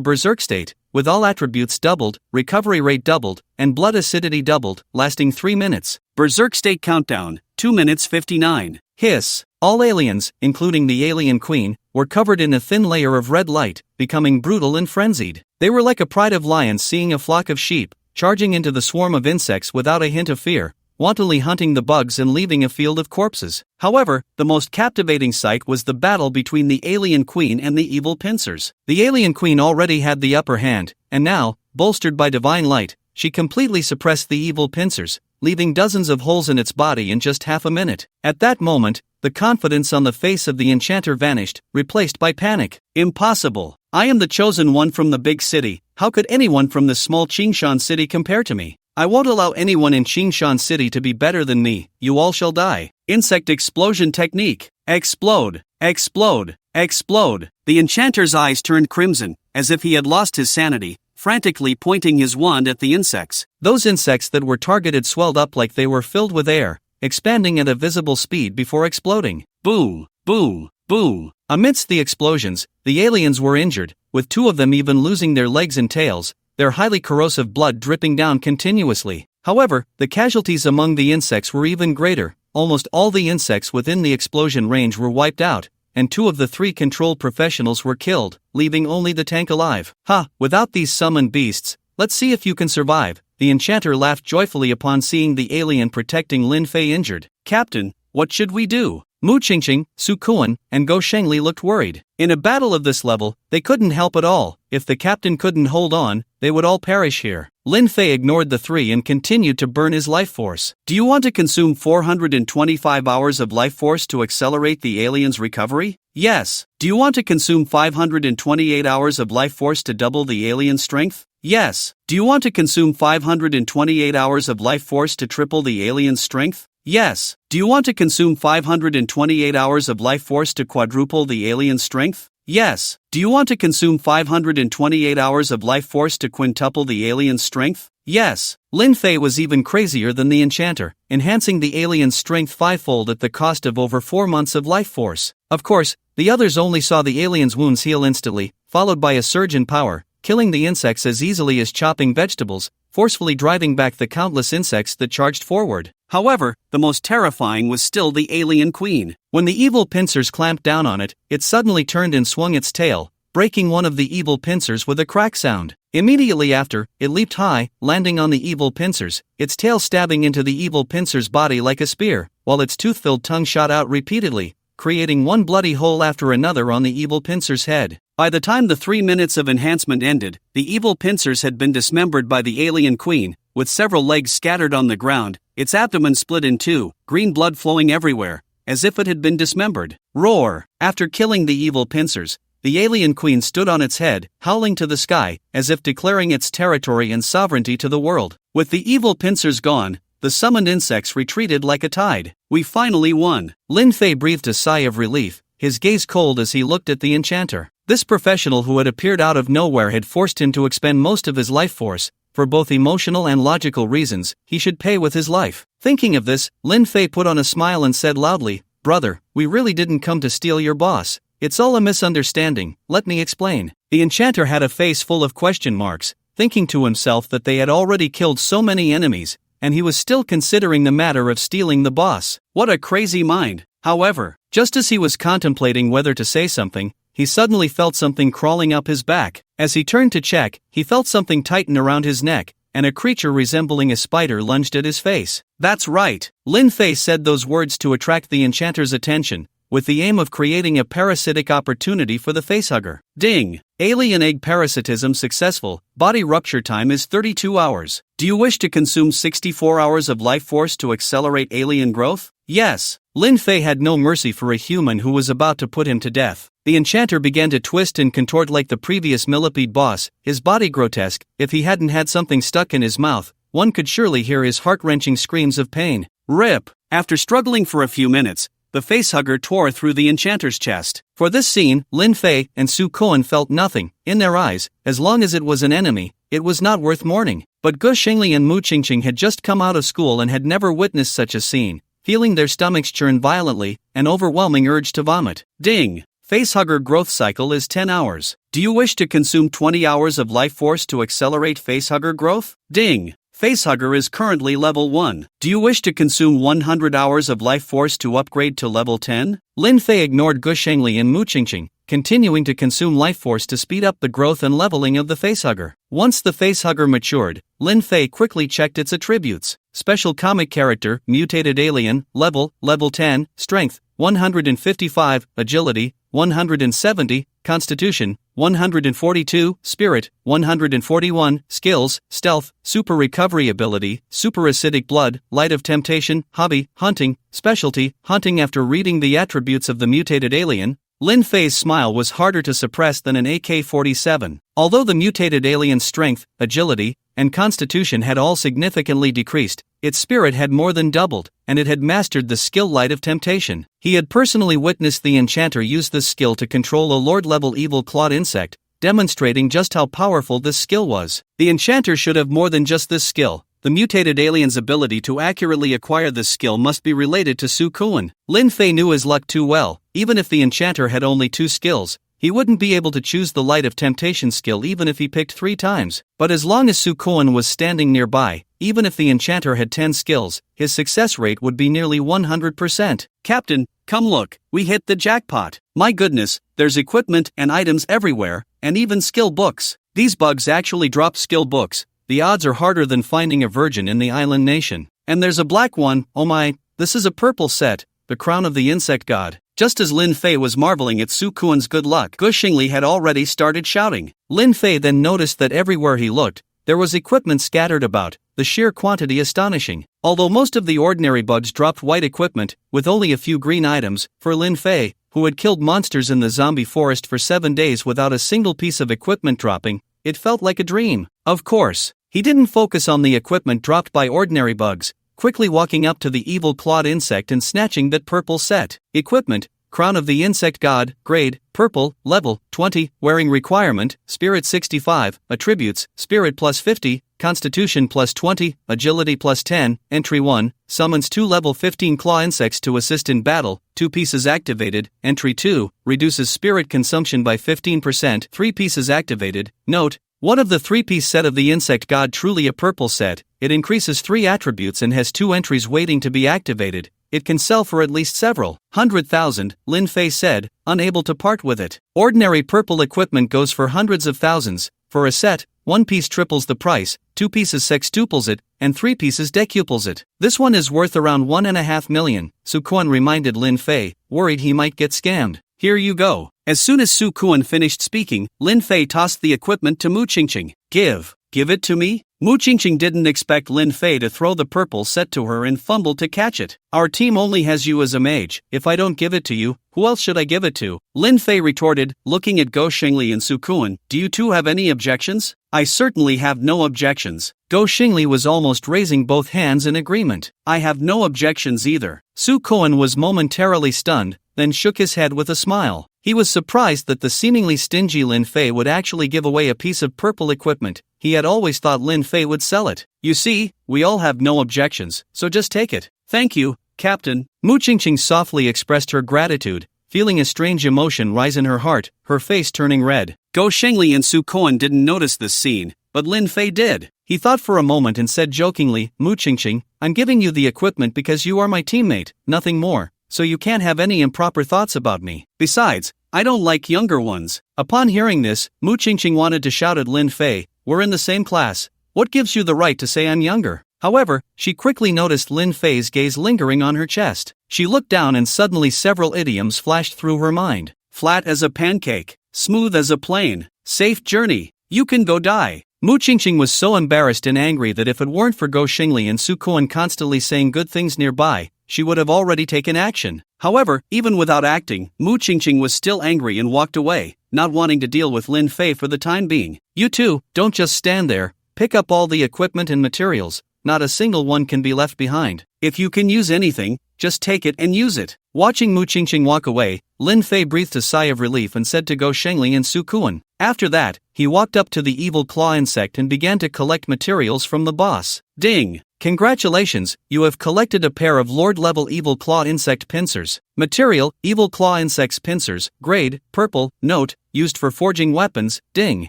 berserk state, with all attributes doubled, recovery rate doubled, and blood acidity doubled, lasting 3 minutes. Berserk state countdown, 2 minutes 59. Hiss. All aliens, including the alien queen, were covered in a thin layer of red light, becoming brutal and frenzied. They were like a pride of lions seeing a flock of sheep, charging into the swarm of insects without a hint of fear, wantonly hunting the bugs and leaving a field of corpses. However, the most captivating sight was the battle between the alien queen and the evil pincers. The alien queen already had the upper hand, and now, bolstered by divine light, she completely suppressed the evil pincers, leaving dozens of holes in its body in just half a minute. At that moment, the confidence on the face of the enchanter vanished, replaced by panic. Impossible! I am the chosen one from the big city. How could anyone from the small Qingshan city compare to me? I won't allow anyone in Qingshan city to be better than me. You all shall die. Insect explosion technique. Explode, explode, explode. The enchanter's eyes turned crimson, as if he had lost his sanity, frantically pointing his wand at the insects. Those insects that were targeted swelled up like they were filled with air, expanding at a visible speed before exploding. Boom, boom, boom. Amidst the explosions, the aliens were injured, with 2 of them even losing their legs and tails, their highly corrosive blood dripping down continuously. However, the casualties among the insects were even greater. Almost all the insects within the explosion range were wiped out, and 2 of the 3 controlled professionals were killed, leaving only the tank alive. Ha! Without these summoned beasts, let's see if you can survive. The enchanter laughed joyfully upon seeing the alien protecting Lin Fei injured. Captain, what should we do? Mu Qingqing, Su Kuan, and Go Shengli looked worried. In a battle of this level, they couldn't help at all. If the captain couldn't hold on, they would all perish here. Lin Fei ignored the 3 and continued to burn his life force. Do you want to consume 425 hours of life force to accelerate the alien's recovery? Yes. Do you want to consume 528 hours of life force to double the alien's strength? Yes. Do you want to consume 528 hours of life force to triple the alien's strength? Yes. Do you want to consume 528 hours of life force to quadruple the alien's strength? Yes. Do you want to consume 528 hours of life force to quintuple the alien's strength? Yes. Lin Fei was even crazier than the enchanter, enhancing the alien's strength 5-fold at the cost of over 4 months of life force. Of course, the others only saw the alien's wounds heal instantly, followed by a surge in power, killing the insects as easily as chopping vegetables, forcefully driving back the countless insects that charged forward. However, the most terrifying was still the alien queen. When the evil pincers clamped down on it, it suddenly turned and swung its tail, breaking one of the evil pincers with a crack sound. Immediately after, it leaped high, landing on the evil pincers, its tail stabbing into the evil pincer's body like a spear, while its tooth-filled tongue shot out repeatedly, creating one bloody hole after another on the evil pincer's head. By the time the 3 minutes of enhancement ended, the evil pincers had been dismembered by the alien queen, with several legs scattered on the ground, its abdomen split in two, green blood flowing everywhere, as if it had been dismembered. Roar! After killing the evil pincers, the alien queen stood on its head, howling to the sky, as if declaring its territory and sovereignty to the world. With the evil pincers gone, the summoned insects retreated like a tide. We finally won. Lin Fei breathed a sigh of relief, his gaze cold as he looked at the enchanter. This professional who had appeared out of nowhere had forced him to expend most of his life force. For both emotional and logical reasons, he should pay with his life. Thinking of this, Lin Fei put on a smile and said loudly, "Brother, we really didn't come to steal your boss. It's all a misunderstanding, let me explain." The enchanter had a face full of question marks, thinking to himself that they had already killed so many enemies, and he was still considering the matter of stealing the boss. What a crazy mind! However, just as he was contemplating whether to say something, he suddenly felt something crawling up his back. As he turned to check, he felt something tighten around his neck, and a creature resembling a spider lunged at his face. "That's right!" Lin Fei said those words to attract the enchanter's attention, with the aim of creating a parasitic opportunity for the facehugger. Ding! Alien egg parasitism successful. Body rupture time is 32 hours. Do you wish to consume 64 hours of life force to accelerate alien growth? Yes. Lin Fei had no mercy for a human who was about to put him to death. The enchanter began to twist and contort like the previous millipede boss, his body grotesque. If he hadn't had something stuck in his mouth, one could surely hear his heart-wrenching screams of pain. Rip! After struggling for a few minutes, the facehugger tore through the enchanter's chest. For this scene, Lin Fei and Su Koan felt nothing. In their eyes, as long as it was an enemy, it was not worth mourning. But Gu Xingli and Mu Qingqing had just come out of school and had never witnessed such a scene. Feeling their stomachs churn violently, an overwhelming urge to vomit. Ding! Facehugger growth cycle is 10 hours. Do you wish to consume 20 hours of life force to accelerate facehugger growth? Ding! Facehugger is currently level 1. Do you wish to consume 100 hours of life force to upgrade to level 10? Lin Fei ignored Gu Shengli and Mu Qingqing, continuing to consume life force to speed up the growth and leveling of the facehugger. Once the facehugger matured, Lin Fei quickly checked its attributes. Special comic character, mutated alien, level 10, strength, 155, agility, 170, constitution, 142, spirit, 141, skills, stealth, super recovery ability, super acidic blood, light of temptation, hobby, hunting, specialty, hunting. After reading the attributes of the mutated alien, Lin Fei's smile was harder to suppress than an AK-47. Although the mutated alien's strength, agility, and constitution had all significantly decreased, its spirit had more than doubled, and it had mastered the skill Light of Temptation. He had personally witnessed the enchanter use this skill to control a lord-level evil clawed insect, demonstrating just how powerful this skill was. The enchanter should have more than just this skill. The mutated alien's ability to accurately acquire this skill must be related to Su Kuan. Lin Fei knew his luck too well. Even if the enchanter had only 2 skills, he wouldn't be able to choose the Light of Temptation skill even if he picked 3 times. But as long as Su Kuan was standing nearby, even if the enchanter had 10 skills, his success rate would be nearly 100%. Captain, come look, we hit the jackpot. My goodness, there's equipment and items everywhere, and even skill books. These bugs actually drop skill books. The odds are harder than finding a virgin in the island nation. And there's a black one, oh my, this is a purple set, the crown of the insect god. Just as Lin Fei was marveling at Su Kuan's good luck, Gu Xingli had already started shouting. Lin Fei then noticed that everywhere he looked, there was equipment scattered about, the sheer quantity astonishing. Although most of the ordinary bugs dropped white equipment, with only a few green items, for Lin Fei, who had killed monsters in the zombie forest for 7 days without a single piece of equipment dropping, it felt like a dream. Of course, he didn't focus on the equipment dropped by ordinary bugs, quickly walking up to the evil clawed insect and snatching that purple set. Equipment, crown of the insect god, grade, purple, level, 20, wearing requirement, spirit 65, attributes, spirit plus 50, constitution plus 20, agility plus 10, entry 1, summons 2 level 15 claw insects to assist in battle, 2 pieces activated, entry 2, reduces spirit consumption by 15%, 3 pieces activated. Note, one of the 3-piece set of the insect god truly a purple set, it increases 3 attributes and has 2 entries waiting to be activated. it can sell for at least several 100,000, Lin Fei said, unable to part with it. Ordinary purple equipment goes for hundreds of thousands. For a set, 1 piece triples the price, 2 pieces sextuples it, and 3 pieces decuples it. This one is worth around 1.5 million, Su Kuan reminded Lin Fei, worried he might get scammed. Here you go. As soon as Su Kuan finished speaking, Lin Fei tossed the equipment to Mu Qingqing. Give it to me? Mu Qingqing didn't expect Lin Fei to throw the purple set to her and fumbled to catch it. Our team only has you as a mage. If I don't give it to you, who else should I give it to? Lin Fei retorted, looking at Go Xingli and Su Kuan. Do you two have any objections? I certainly have no objections. Go Xingli was almost raising both hands in agreement. I have no objections either. Su Kuan was momentarily stunned, then shook his head with a smile. He was surprised that the seemingly stingy Lin Fei would actually give away a piece of purple equipment. He had always thought Lin Fei would sell it. You see, we all have no objections, so just take it. Thank you, Captain. Mu Qingqing softly expressed her gratitude, feeling a strange emotion rise in her heart, her face turning red. Go Shengli and Su Kuan didn't notice this scene, but Lin Fei did. He thought for a moment and said jokingly, Mu Qingqing, I'm giving you the equipment because you are my teammate, nothing more, so you can't have any improper thoughts about me. Besides, I don't like younger ones. Upon hearing this, Mu Qingqing wanted to shout at Lin Fei, we're in the same class. What gives you the right to say I'm younger? However, she quickly noticed Lin Fei's gaze lingering on her chest. She looked down and suddenly several idioms flashed through her mind. Flat as a pancake, smooth as a plane, safe journey, you can go die. Mu Qingqing was so embarrassed and angry that if it weren't for Go Xingli and Su Kuan constantly saying good things nearby, she would have already taken action. However, even without acting, Mu Qingqing was still angry and walked away, not wanting to deal with Lin Fei for the time being. You two, don't just stand there, pick up all the equipment and materials, not a single one can be left behind. If you can use anything, just take it and use it. Watching Mu Qingqing walk away, Lin Fei breathed a sigh of relief and said to Go Shengli and Su Kuan. After that, he walked up to the evil claw insect and began to collect materials from the boss. Ding! Congratulations, you have collected a pair of Lord-level evil claw insect pincers. Material, evil claw insects pincers, grade, purple, note, used for forging weapons, ding.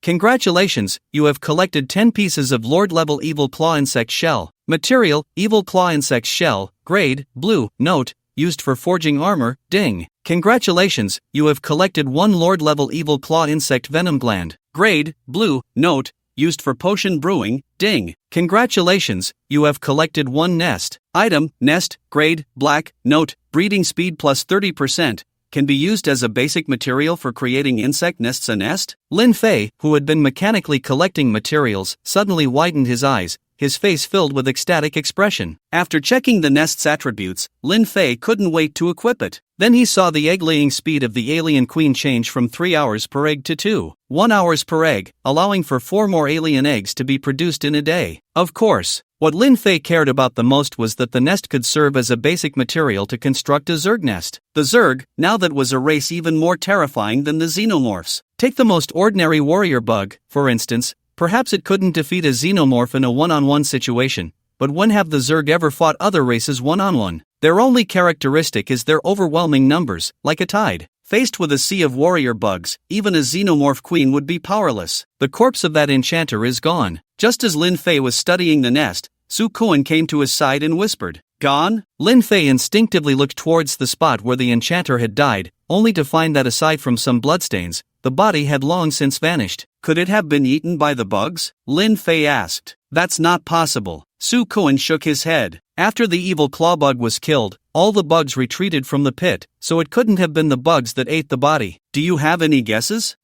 Congratulations, you have collected 10 pieces of Lord-level evil claw insect shell. Material, evil claw insect shell, grade, blue, note, used for forging armor, ding. Congratulations, you have collected 1 Lord-level evil claw insect venom gland, grade, blue, note, used for potion brewing, ding. Congratulations, you have collected 1 nest. Item, nest, grade, black, note, breeding speed plus 30%, can be used as a basic material for creating insect nests. A nest? Lin Fei, who had been mechanically collecting materials, suddenly widened his eyes, his face filled with ecstatic expression. After checking the nest's attributes, Lin Fei couldn't wait to equip it. Then he saw the egg-laying speed of the alien queen change from 3 hours per egg to 2.1 hours per egg, allowing for 4 more alien eggs to be produced in a day. Of course, what Lin Fei cared about the most was that the nest could serve as a basic material to construct a Zerg nest. The Zerg, now that was a race even more terrifying than the xenomorphs. Take the most ordinary warrior bug, for instance. Perhaps it couldn't defeat a xenomorph in a one-on-one situation, but when have the Zerg ever fought other races one-on-one? Their only characteristic is their overwhelming numbers, like a tide. Faced with a sea of warrior bugs, even a xenomorph queen would be powerless. The corpse of that enchanter is gone. Just as Lin Fei was studying the nest, Su Kuan came to his side and whispered, "Gone?" Lin Fei instinctively looked towards the spot where the enchanter had died, only to find that aside from some bloodstains, the body had long since vanished. Could it have been eaten by the bugs? Lin Fei asked. That's not possible. Su Kuan shook his head. After the evil claw bug was killed, all the bugs retreated from the pit, so it couldn't have been the bugs that ate the body. Do you have any guesses?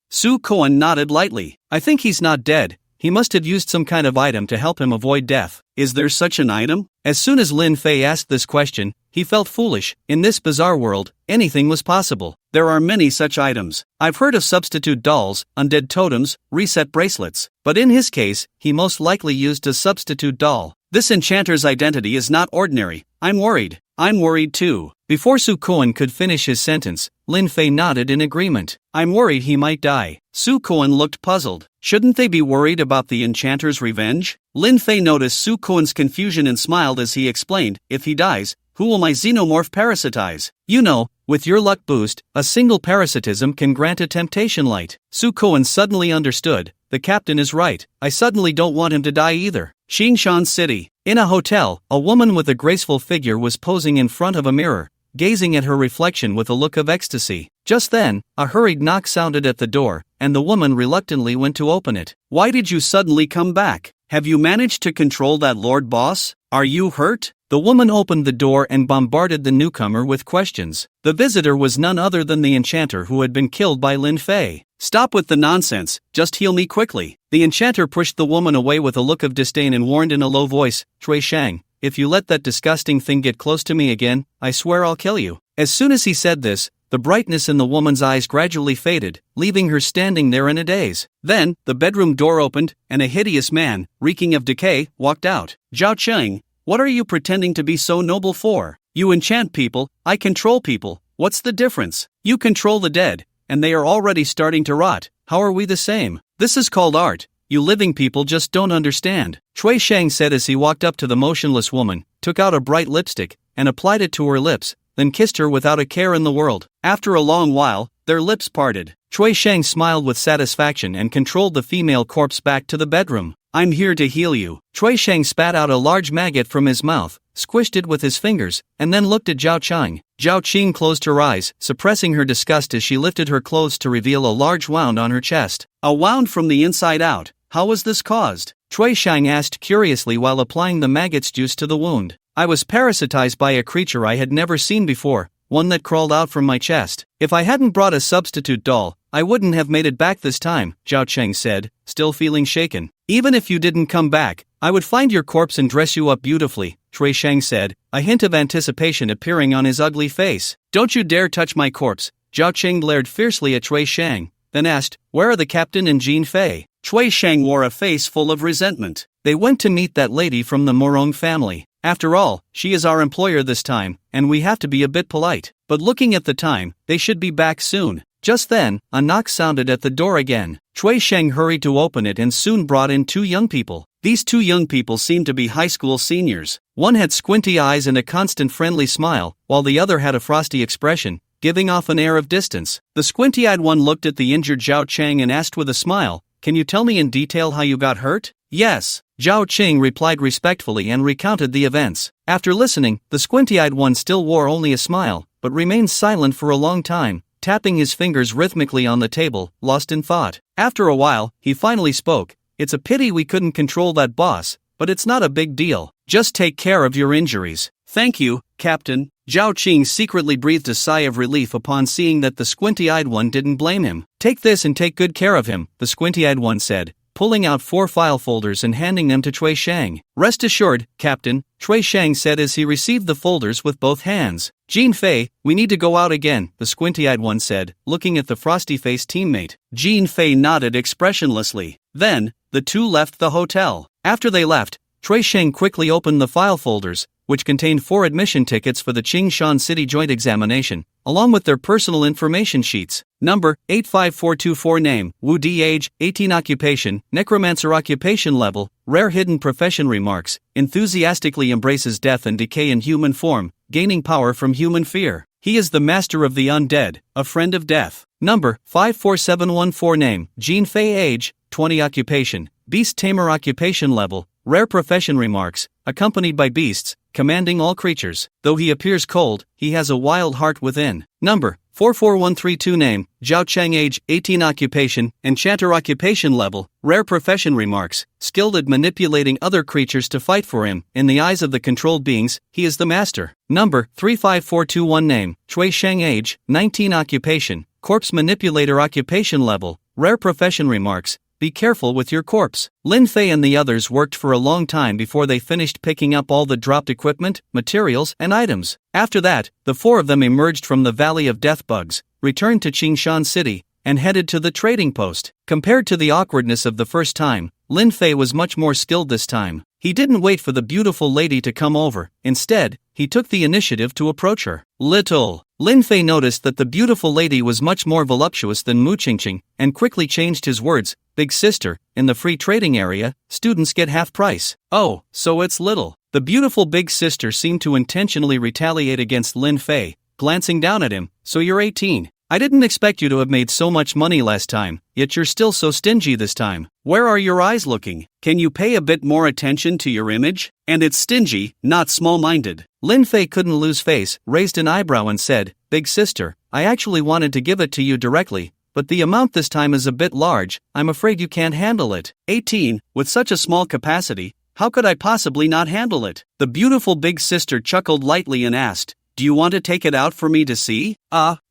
Su Kuan nodded lightly. I think he's not dead. He must have used some kind of item to help him avoid death. Is there such an item? As soon as Lin Fei asked this question, he felt foolish. In this bizarre world, anything was possible. There are many such items. I've heard of substitute dolls, undead totems, reset bracelets. But in his case, he most likely used a substitute doll. This enchanter's identity is not ordinary. I'm worried. I'm worried too. Before Su Kuan could finish his sentence, Lin Fei nodded in agreement. I'm worried he might die. Su Kuan looked puzzled. Shouldn't they be worried about the enchanter's revenge? Lin Fei noticed Su Kuan's confusion and smiled as he explained, if he dies, who will my xenomorph parasitize? You know, with your luck boost, a single parasitism can grant a temptation light. Su Kuan suddenly understood. The captain is right. I suddenly don't want him to die either. Qingshan City. In a hotel, a woman with a graceful figure was posing in front of a mirror, gazing at her reflection with a look of ecstasy. Just then, a hurried knock sounded at the door, and the woman reluctantly went to open it. "Why did you suddenly come back? Have you managed to control that lord boss? Are you hurt?" The woman opened the door and bombarded the newcomer with questions. The visitor was none other than the enchanter who had been killed by Lin Fei. "Stop with the nonsense, just heal me quickly." The enchanter pushed the woman away with a look of disdain and warned in a low voice, "Cui Shang, if you let that disgusting thing get close to me again, I swear I'll kill you." As soon as he said this, the brightness in the woman's eyes gradually faded, leaving her standing there in a daze. Then, the bedroom door opened, and a hideous man, reeking of decay, walked out. "Zhao Cheng, what are you pretending to be so noble for? You enchant people, I control people. What's the difference? You control the dead, and they are already starting to rot. How are we the same? This is called art. You living people just don't understand." Cui Shang said as he walked up to the motionless woman, took out a bright lipstick, and applied it to her lips, then kissed her without a care in the world. After a long while, their lips parted. Cui Shang smiled with satisfaction and controlled the female corpse back to the bedroom. "I'm here to heal you." Cui Shang spat out a large maggot from his mouth, squished it with his fingers, and then looked at Zhao Cheng. Zhao Qing closed her eyes, suppressing her disgust as she lifted her clothes to reveal a large wound on her chest. "A wound from the inside out. How was this caused?" Cui Shang asked curiously while applying the maggot's juice to the wound. "I was parasitized by a creature I had never seen before, one that crawled out from my chest. If I hadn't brought a substitute doll, I wouldn't have made it back this time," Zhao Cheng said, still feeling shaken. "Even if you didn't come back, I would find your corpse and dress you up beautifully," Cui Shang said, a hint of anticipation appearing on his ugly face. "Don't you dare touch my corpse." Zhao Cheng glared fiercely at Cui Shang, then asked, "Where are the captain and Jean Fei?" Cui Shang wore a face full of resentment. "They went to meet that lady from the Morong family. After all, she is our employer this time, and we have to be a bit polite. But looking at the time, they should be back soon." Just then, a knock sounded at the door again. Cui Shang hurried to open it and soon brought in two young people. These two young people seemed to be high school seniors. One had squinty eyes and a constant friendly smile, while the other had a frosty expression, giving off an air of distance. The squinty-eyed one looked at the injured Zhao Cheng and asked with a smile, "Can you tell me in detail how you got hurt?" "Yes," Zhao Qing replied respectfully and recounted the events. After listening, the squinty-eyed one still wore only a smile, but remained silent for a long time, tapping his fingers rhythmically on the table, lost in thought. After a while, he finally spoke. "It's a pity we couldn't control that boss, but it's not a big deal. Just take care of your injuries." "Thank you, Captain." Zhao Qing secretly breathed a sigh of relief upon seeing that the squinty-eyed one didn't blame him. "Take this and take good care of him," the squinty-eyed one said, pulling out 4 file folders and handing them to Cui Shang. "Rest assured, Captain," Cui Shang said as he received the folders with both hands. "Jean Fei, we need to go out again," the squinty-eyed one said, looking at the frosty-faced teammate. Jean Fei nodded expressionlessly. Then, the two left the hotel. After they left, Cui Shang quickly opened the file folders, which contained 4 admission tickets for the Qingshan City Joint Examination, along with their personal information sheets. Number, 85424 Name, Wu Di Age, 18 Occupation, Necromancer Occupation Level, Rare Hidden Profession Remarks, Enthusiastically embraces death and decay in human form, gaining power from human fear. He is the master of the undead, a friend of death. Number, 54714 Name, Jean Fei Age, 20 Occupation, Beast Tamer Occupation Level, Rare Profession Remarks, accompanied by beasts, commanding all creatures. Though he appears cold, he has a wild heart within. Number, 44132 Name, Zhao Cheng Age, 18 Occupation, Enchanter Occupation Level, Rare Profession Remarks, skilled at manipulating other creatures to fight for him. In the eyes of the controlled beings, he is the master. Number, 35421 Name, Cui Shang Age, 19 Occupation, Corpse Manipulator Occupation Level, Rare Profession Remarks, be careful with your corpse. Lin Fei and the others worked for a long time before they finished picking up all the dropped equipment, materials, and items. After that, the 4 of them emerged from the Valley of Death Bugs, returned to Qingshan City, and headed to the trading post. Compared to the awkwardness of the first time, Lin Fei was much more skilled this time. He didn't wait for the beautiful lady to come over. Instead, he took the initiative to approach her. Lin Fei noticed that the beautiful lady was much more voluptuous than Mu Qingqing, and quickly changed his words. "Big sister, in the free trading area, students get half price." "Oh, so it's Little." The beautiful big sister seemed to intentionally retaliate against Lin Fei, glancing down at him. "So you're 18. I didn't expect you to have made so much money last time, yet you're still so stingy this time. Where are your eyes looking? Can you pay a bit more attention to your image? And it's stingy, not small-minded. Lin Fei couldn't lose face, raised an eyebrow and said, "Big sister, I actually wanted to give it to you directly, but the amount this time is a bit large, I'm afraid you can't handle it." 18, with such a small capacity, how could I possibly not handle it? The beautiful big sister chuckled lightly and asked, "Do you want to take it out for me to see?"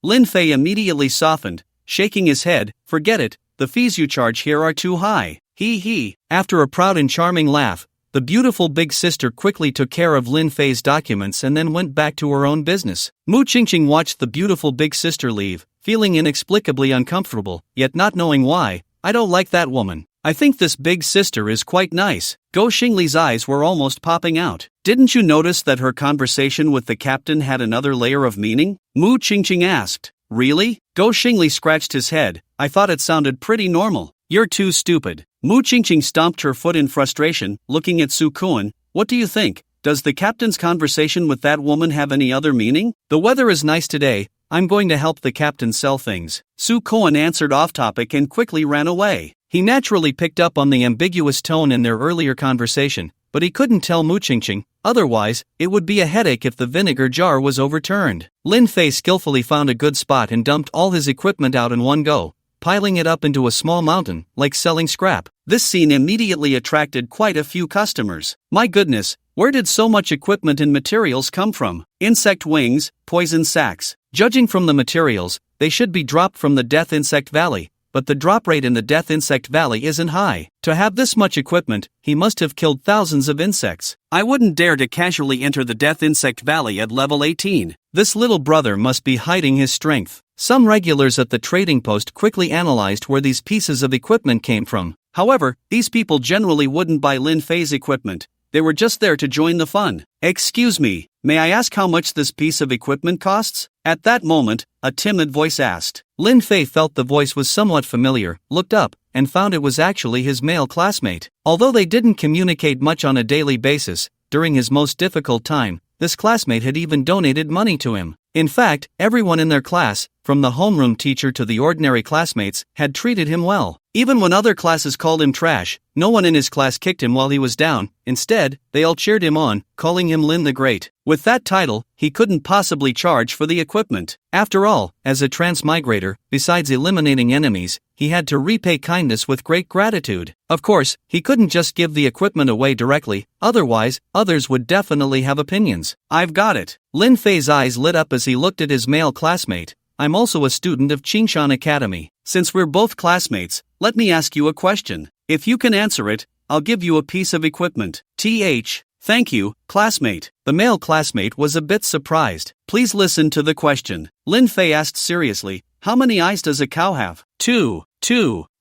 Lin Fei immediately softened, shaking his head, "Forget it, the fees you charge here are too high." He. After a proud and charming laugh, the beautiful big sister quickly took care of Lin Fei's documents and then went back to her own business. Mu Qingqing watched the beautiful big sister leave, feeling inexplicably uncomfortable, yet not knowing why. "I don't like that woman. I think this big sister is quite nice." Go Xingli's eyes were almost popping out. "Didn't you notice that her conversation with the captain had another layer of meaning?" Mu Qingqing asked. "Really?" Go Xingli scratched his head. "I thought it sounded pretty normal." "You're too stupid." Mu Qingqing stomped her foot in frustration, looking at Su Kuan. "What do you think? Does the captain's conversation with that woman have any other meaning?" "The weather is nice today. I'm going to help the captain sell things." Su Kuan answered off-topic and quickly ran away. He naturally picked up on the ambiguous tone in their earlier conversation, but he couldn't tell Mu Qingqing, otherwise, it would be a headache if the vinegar jar was overturned. Lin Fei skillfully found a good spot and dumped all his equipment out in one go, piling it up into a small mountain, like selling scrap. This scene immediately attracted quite a few customers. My goodness, where did so much equipment and materials come from? Insect wings, poison sacs. Judging from the materials, they should be dropped from the Death Insect Valley, but the drop rate in the Death Insect Valley isn't high. To have this much equipment, he must have killed thousands of insects. I wouldn't dare to casually enter the Death Insect Valley at level 18. This little brother must be hiding his strength. Some regulars at the trading post quickly analyzed where these pieces of equipment came from. However, these people generally wouldn't buy Lin Fei's equipment. They were just there to join the fun. "Excuse me, may I ask how much this piece of equipment costs?" At that moment, a timid voice asked. Lin Fei felt the voice was somewhat familiar, looked up, and found it was actually his male classmate. Although they didn't communicate much on a daily basis, during his most difficult time, this classmate had even donated money to him. In fact, everyone in their class, from the homeroom teacher to the ordinary classmates, had treated him well. Even when other classes called him trash, no one in his class kicked him while he was down. Instead, they all cheered him on, calling him Lin the Great. With that title, he couldn't possibly charge for the equipment. After all, as a transmigrator, besides eliminating enemies, he had to repay kindness with great gratitude. Of course, he couldn't just give the equipment away directly, otherwise, others would definitely have opinions. "I've got it." Lin Fei's eyes lit up as he looked at his male classmate. "I'm also a student of Qingshan Academy. Since we're both classmates, let me ask you a question. If you can answer it, I'll give you a piece of equipment." Thank you, classmate." The male classmate was a bit surprised. "Please listen to the question." Lin Fei asked seriously, "How many eyes does a cow have?" Two.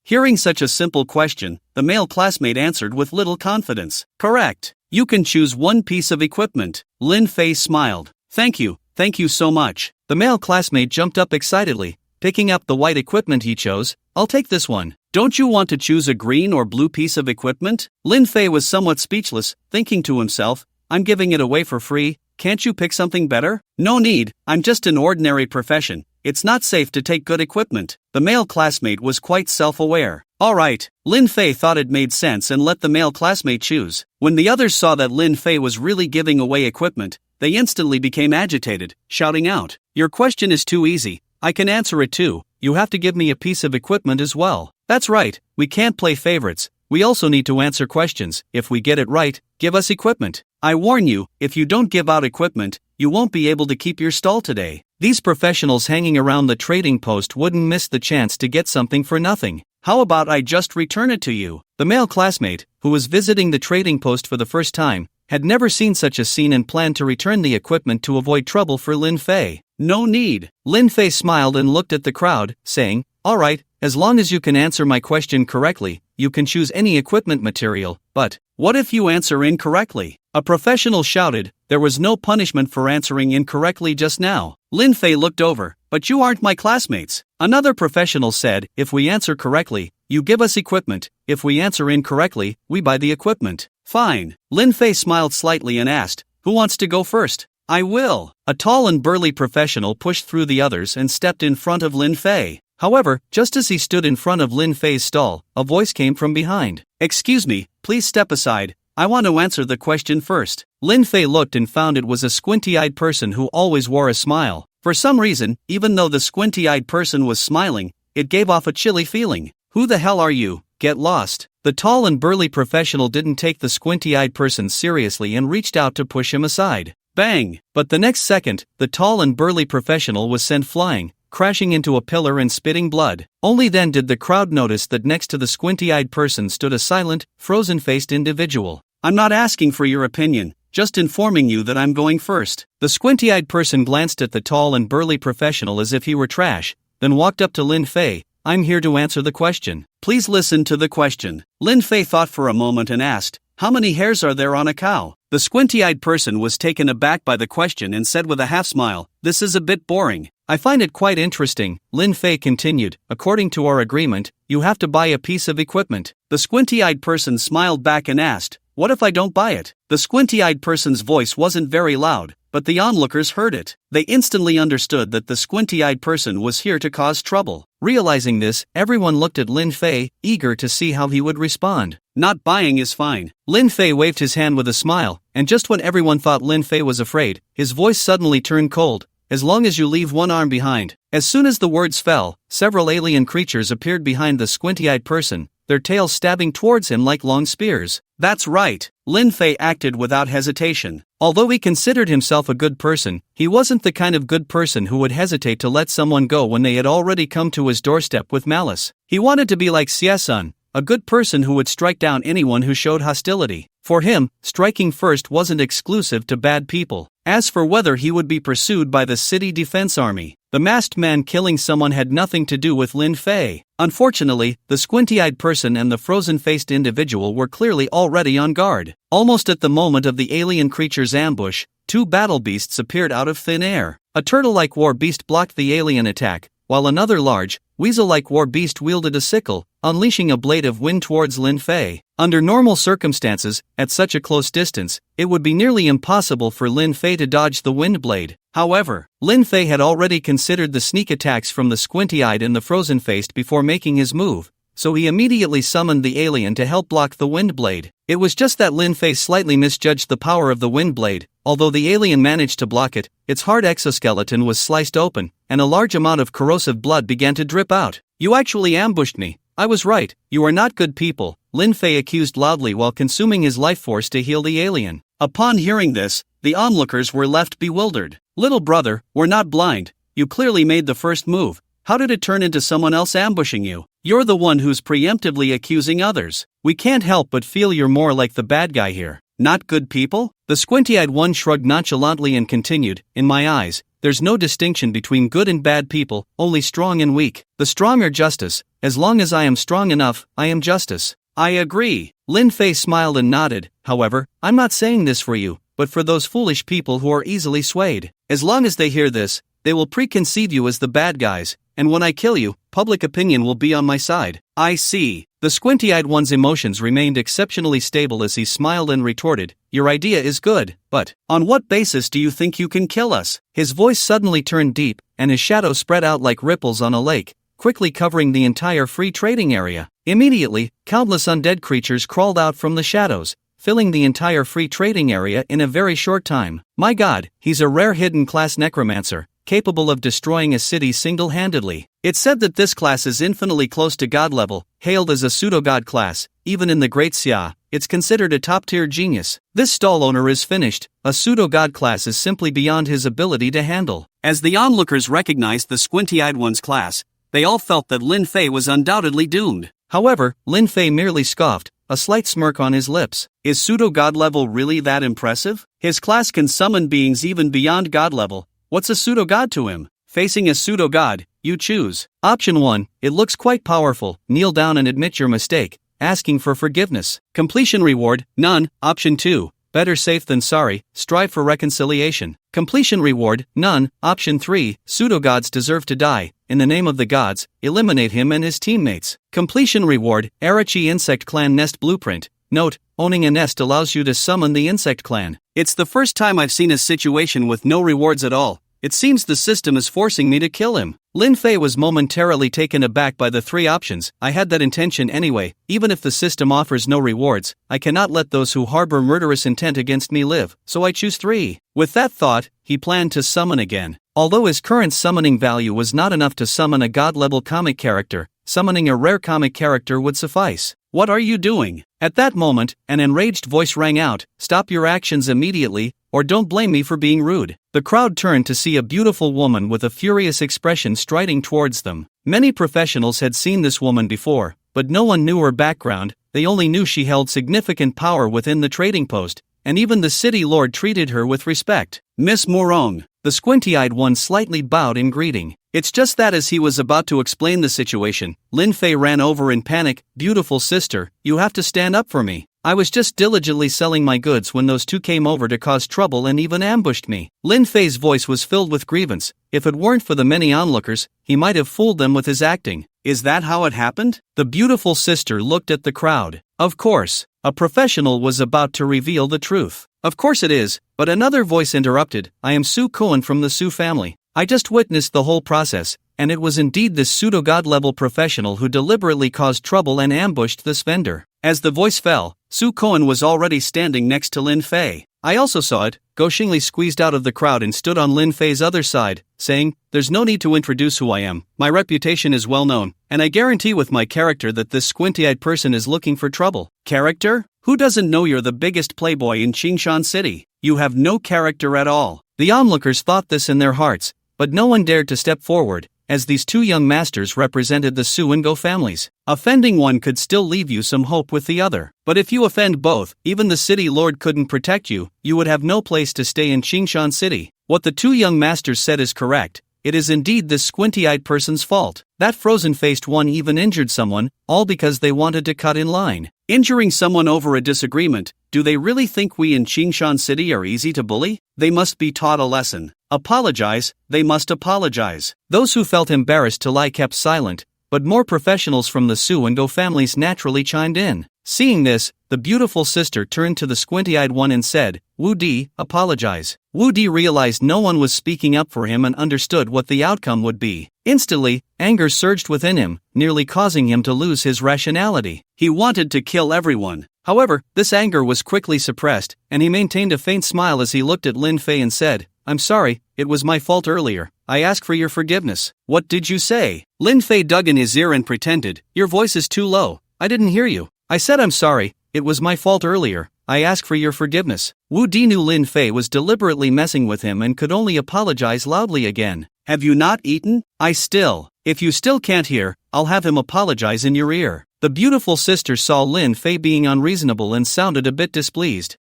Hearing such a simple question, the male classmate answered with little confidence. "Correct. You can choose one piece of equipment." Lin Fei smiled. Thank you so much." The male classmate jumped up excitedly, picking up the white equipment he chose. "I'll take this one." "Don't you want to choose a green or blue piece of equipment?" Lin Fei was somewhat speechless, thinking to himself, "I'm giving it away for free, can't you pick something better?" "No need, I'm just an ordinary profession. It's not safe to take good equipment." The male classmate was quite self-aware. Alright, Lin Fei thought it made sense and let the male classmate choose. When the others saw that Lin Fei was really giving away equipment, they instantly became agitated, shouting out, "Your question is too easy, I can answer it too, you have to give me a piece of equipment as well." "That's right, we can't play favorites, we also need to answer questions. If we get it right, give us equipment. I warn you, if you don't give out equipment, you won't be able to keep your stall today." These professionals hanging around the trading post wouldn't miss the chance to get something for nothing. "How about I just return it to you?" The male classmate, who was visiting the trading post for the first time, had never seen such a scene and planned to return the equipment to avoid trouble for Lin Fei. "No need." Lin Fei smiled and looked at the crowd, saying, "Alright, as long as you can answer my question correctly, you can choose any equipment material, but what if you answer incorrectly?" A professional shouted. There was no punishment for answering incorrectly just now. Lin Fei looked over. "But you aren't my classmates." Another professional said, "If we answer correctly, you give us equipment. If we answer incorrectly, we buy the equipment." "Fine." Lin Fei smiled slightly and asked, "Who wants to go first?" I will. A tall and burly professional pushed through the others and stepped in front of Lin Fei. However, just as he stood in front of Lin Fei's stall, a voice came from behind. Excuse me, please step aside. I want to answer the question first. Lin Fei looked and found it was a squinty-eyed person who always wore a smile. For some reason, even though the squinty-eyed person was smiling, it gave off a chilly feeling. Who the hell are you? Get lost. The tall and burly professional didn't take the squinty-eyed person seriously and reached out to push him aside. Bang! But the next second, the tall and burly professional was sent flying, crashing into a pillar and spitting blood. Only then did the crowd notice that next to the squinty-eyed person stood a silent, frozen-faced individual. I'm not asking for your opinion, just informing you that I'm going first. The squinty-eyed person glanced at the tall and burly professional as if he were trash, then walked up to Lin Fei. I'm here to answer the question. Please listen to the question. Lin Fei thought for a moment and asked, how many hairs are there on a cow? The squinty-eyed person was taken aback by the question and said with a half-smile, this is a bit boring. I find it quite interesting, Lin Fei continued. According to our agreement, you have to buy a piece of equipment. The squinty-eyed person smiled back and asked, what if I don't buy it? The squinty-eyed person's voice wasn't very loud, but the onlookers heard it. They instantly understood that the squinty-eyed person was here to cause trouble. Realizing this, everyone looked at Lin Fei, eager to see how he would respond. Not buying is fine. Lin Fei waved his hand with a smile, and just when everyone thought Lin Fei was afraid, his voice suddenly turned cold. As long as you leave one arm behind. As soon as the words fell, several alien creatures appeared behind the squinty-eyed person, their tails stabbing towards him like long spears. That's right. Lin Fei acted without hesitation. Although he considered himself a good person, he wasn't the kind of good person who would hesitate to let someone go when they had already come to his doorstep with malice. He wanted to be like Xie-sun, a good person who would strike down anyone who showed hostility. For him, striking first wasn't exclusive to bad people. As for whether he would be pursued by the city defense army, the masked man killing someone had nothing to do with Lin Fei. Unfortunately, the squinty-eyed person and the frozen-faced individual were clearly already on guard. Almost at the moment of the alien creature's ambush, two battle beasts appeared out of thin air. A turtle-like war beast blocked the alien attack, while another large, weasel-like war beast wielded a sickle, unleashing a blade of wind towards Lin Fei. Under normal circumstances, at such a close distance, it would be nearly impossible for Lin Fei to dodge the wind blade. However, Lin Fei had already considered the sneak attacks from the squinty-eyed and the frozen-faced before making his move, so he immediately summoned the alien to help block the wind blade. It was just that Lin Fei slightly misjudged the power of the wind blade. Although the alien managed to block it, its hard exoskeleton was sliced open, and a large amount of corrosive blood began to drip out. You actually ambushed me. I was right, you are not good people, Lin Fei accused loudly while consuming his life force to heal the alien. Upon hearing this, the onlookers were left bewildered. Little brother, we're not blind. You clearly made the first move. How did it turn into someone else ambushing you? You're the one who's preemptively accusing others. We can't help but feel you're more like the bad guy here. Not good people? The squinty-eyed one shrugged nonchalantly and continued, in my eyes, there's no distinction between good and bad people, only strong and weak. The strong are justice. As long as I am strong enough, I am justice. I agree. Lin Fei smiled and nodded. However, I'm not saying this for you, but for those foolish people who are easily swayed. As long as they hear this, they will preconceive you as the bad guys, and when I kill you, public opinion will be on my side. I see. The squinty-eyed one's emotions remained exceptionally stable as he smiled and retorted, your idea is good, but on what basis do you think you can kill us? His voice suddenly turned deep, and his shadow spread out like ripples on a lake, quickly covering the entire free trading area. Immediately, countless undead creatures crawled out from the shadows, filling the entire free trading area in a very short time. My god, he's a rare hidden class necromancer, capable of destroying a city single-handedly. It's said that this class is infinitely close to god level, hailed as a pseudo-god class. Even in the Great Xia, it's considered a top-tier genius. This stall owner is finished. A pseudo-god class is simply beyond his ability to handle. As the onlookers recognized the squinty-eyed one's class, they all felt that Lin Fei was undoubtedly doomed. However, Lin Fei merely scoffed, a slight smirk on his lips. Is pseudo-god level really that impressive? His class can summon beings even beyond god level. What's a pseudo-god to him? Facing a pseudo-god, you choose. Option 1, it looks quite powerful, kneel down and admit your mistake, asking for forgiveness. Completion reward, none. Option 2, better safe than sorry, strive for reconciliation. Completion reward, none. Option 3, pseudo-gods deserve to die, in the name of the gods, eliminate him and his teammates. Completion reward, Arachi Insect Clan Nest Blueprint. Note, owning a nest allows you to summon the insect clan. It's the first time I've seen a situation with no rewards at all. It seems the system is forcing me to kill him. Lin Fei was momentarily taken aback by the three options. I had that intention anyway. Even if the system offers no rewards, I cannot let those who harbor murderous intent against me live, so I choose 3. With that thought, he planned to summon again. Although his current summoning value was not enough to summon a god-level comic character, summoning a rare comic character would suffice. What are you doing? At that moment, an enraged voice rang out, "Stop your actions immediately, or don't blame me for being rude." The crowd turned to see a beautiful woman with a furious expression striding towards them. Many professionals had seen this woman before, but no one knew her background. They only knew she held significant power within the trading post, and even the city lord treated her with respect. "Miss Morong." The squinty-eyed one slightly bowed in greeting. It's just that as he was about to explain the situation, Lin Fei ran over in panic. "Beautiful sister, you have to stand up for me. I was just diligently selling my goods when those two came over to cause trouble and even ambushed me." Lin Fei's voice was filled with grievance. If it weren't for the many onlookers, he might have fooled them with his acting. "Is that how it happened?" The beautiful sister looked at the crowd. Of course, a professional was about to reveal the truth. "Of course it is," but another voice interrupted. "I am Su Cohen from the Su family. I just witnessed the whole process, and it was indeed this pseudo-god-level professional who deliberately caused trouble and ambushed this vendor." As the voice fell, Su Cohen was already standing next to Lin Fei. "I also saw it." Go Xingli squeezed out of the crowd and stood on Lin Fei's other side, saying, "There's no need to introduce who I am. My reputation is well known, and I guarantee with my character that this squinty-eyed person is looking for trouble." "Character? Who doesn't know you're the biggest playboy in Qingshan City? You have no character at all." The onlookers thought this in their hearts, but no one dared to step forward, as these two young masters represented the Su and Go families. Offending one could still leave you some hope with the other. But if you offend both, even the city lord couldn't protect you. You would have no place to stay in Qingshan City. What the two young masters said is correct. It is indeed this squinty-eyed person's fault. That frozen-faced one even injured someone, all because they wanted to cut in line. Injuring someone over a disagreement, do they really think we in Qingshan City are easy to bully? They must be taught a lesson. Apologize, they must apologize. Those who felt embarrassed to lie kept silent, but more professionals from the Su and Go families naturally chimed in. Seeing this, the beautiful sister turned to the squinty-eyed one and said, "Wu Di, apologize." Wu Di realized no one was speaking up for him and understood what the outcome would be. Instantly, anger surged within him, nearly causing him to lose his rationality. He wanted to kill everyone. However, this anger was quickly suppressed, and he maintained a faint smile as he looked at Lin Fei and said, "I'm sorry, it was my fault earlier. I ask for your forgiveness." "What did you say?" Lin Fei dug in his ear and pretended, "Your voice is too low. I didn't hear you." "I said I'm sorry, it was my fault earlier. I ask for your forgiveness." Wu Di knew Lin Fei was deliberately messing with him and could only apologize loudly again. "Have you not eaten?" If you still can't hear, I'll have him apologize in your ear." The beautiful sister saw Lin Fei being unreasonable and sounded a bit displeased.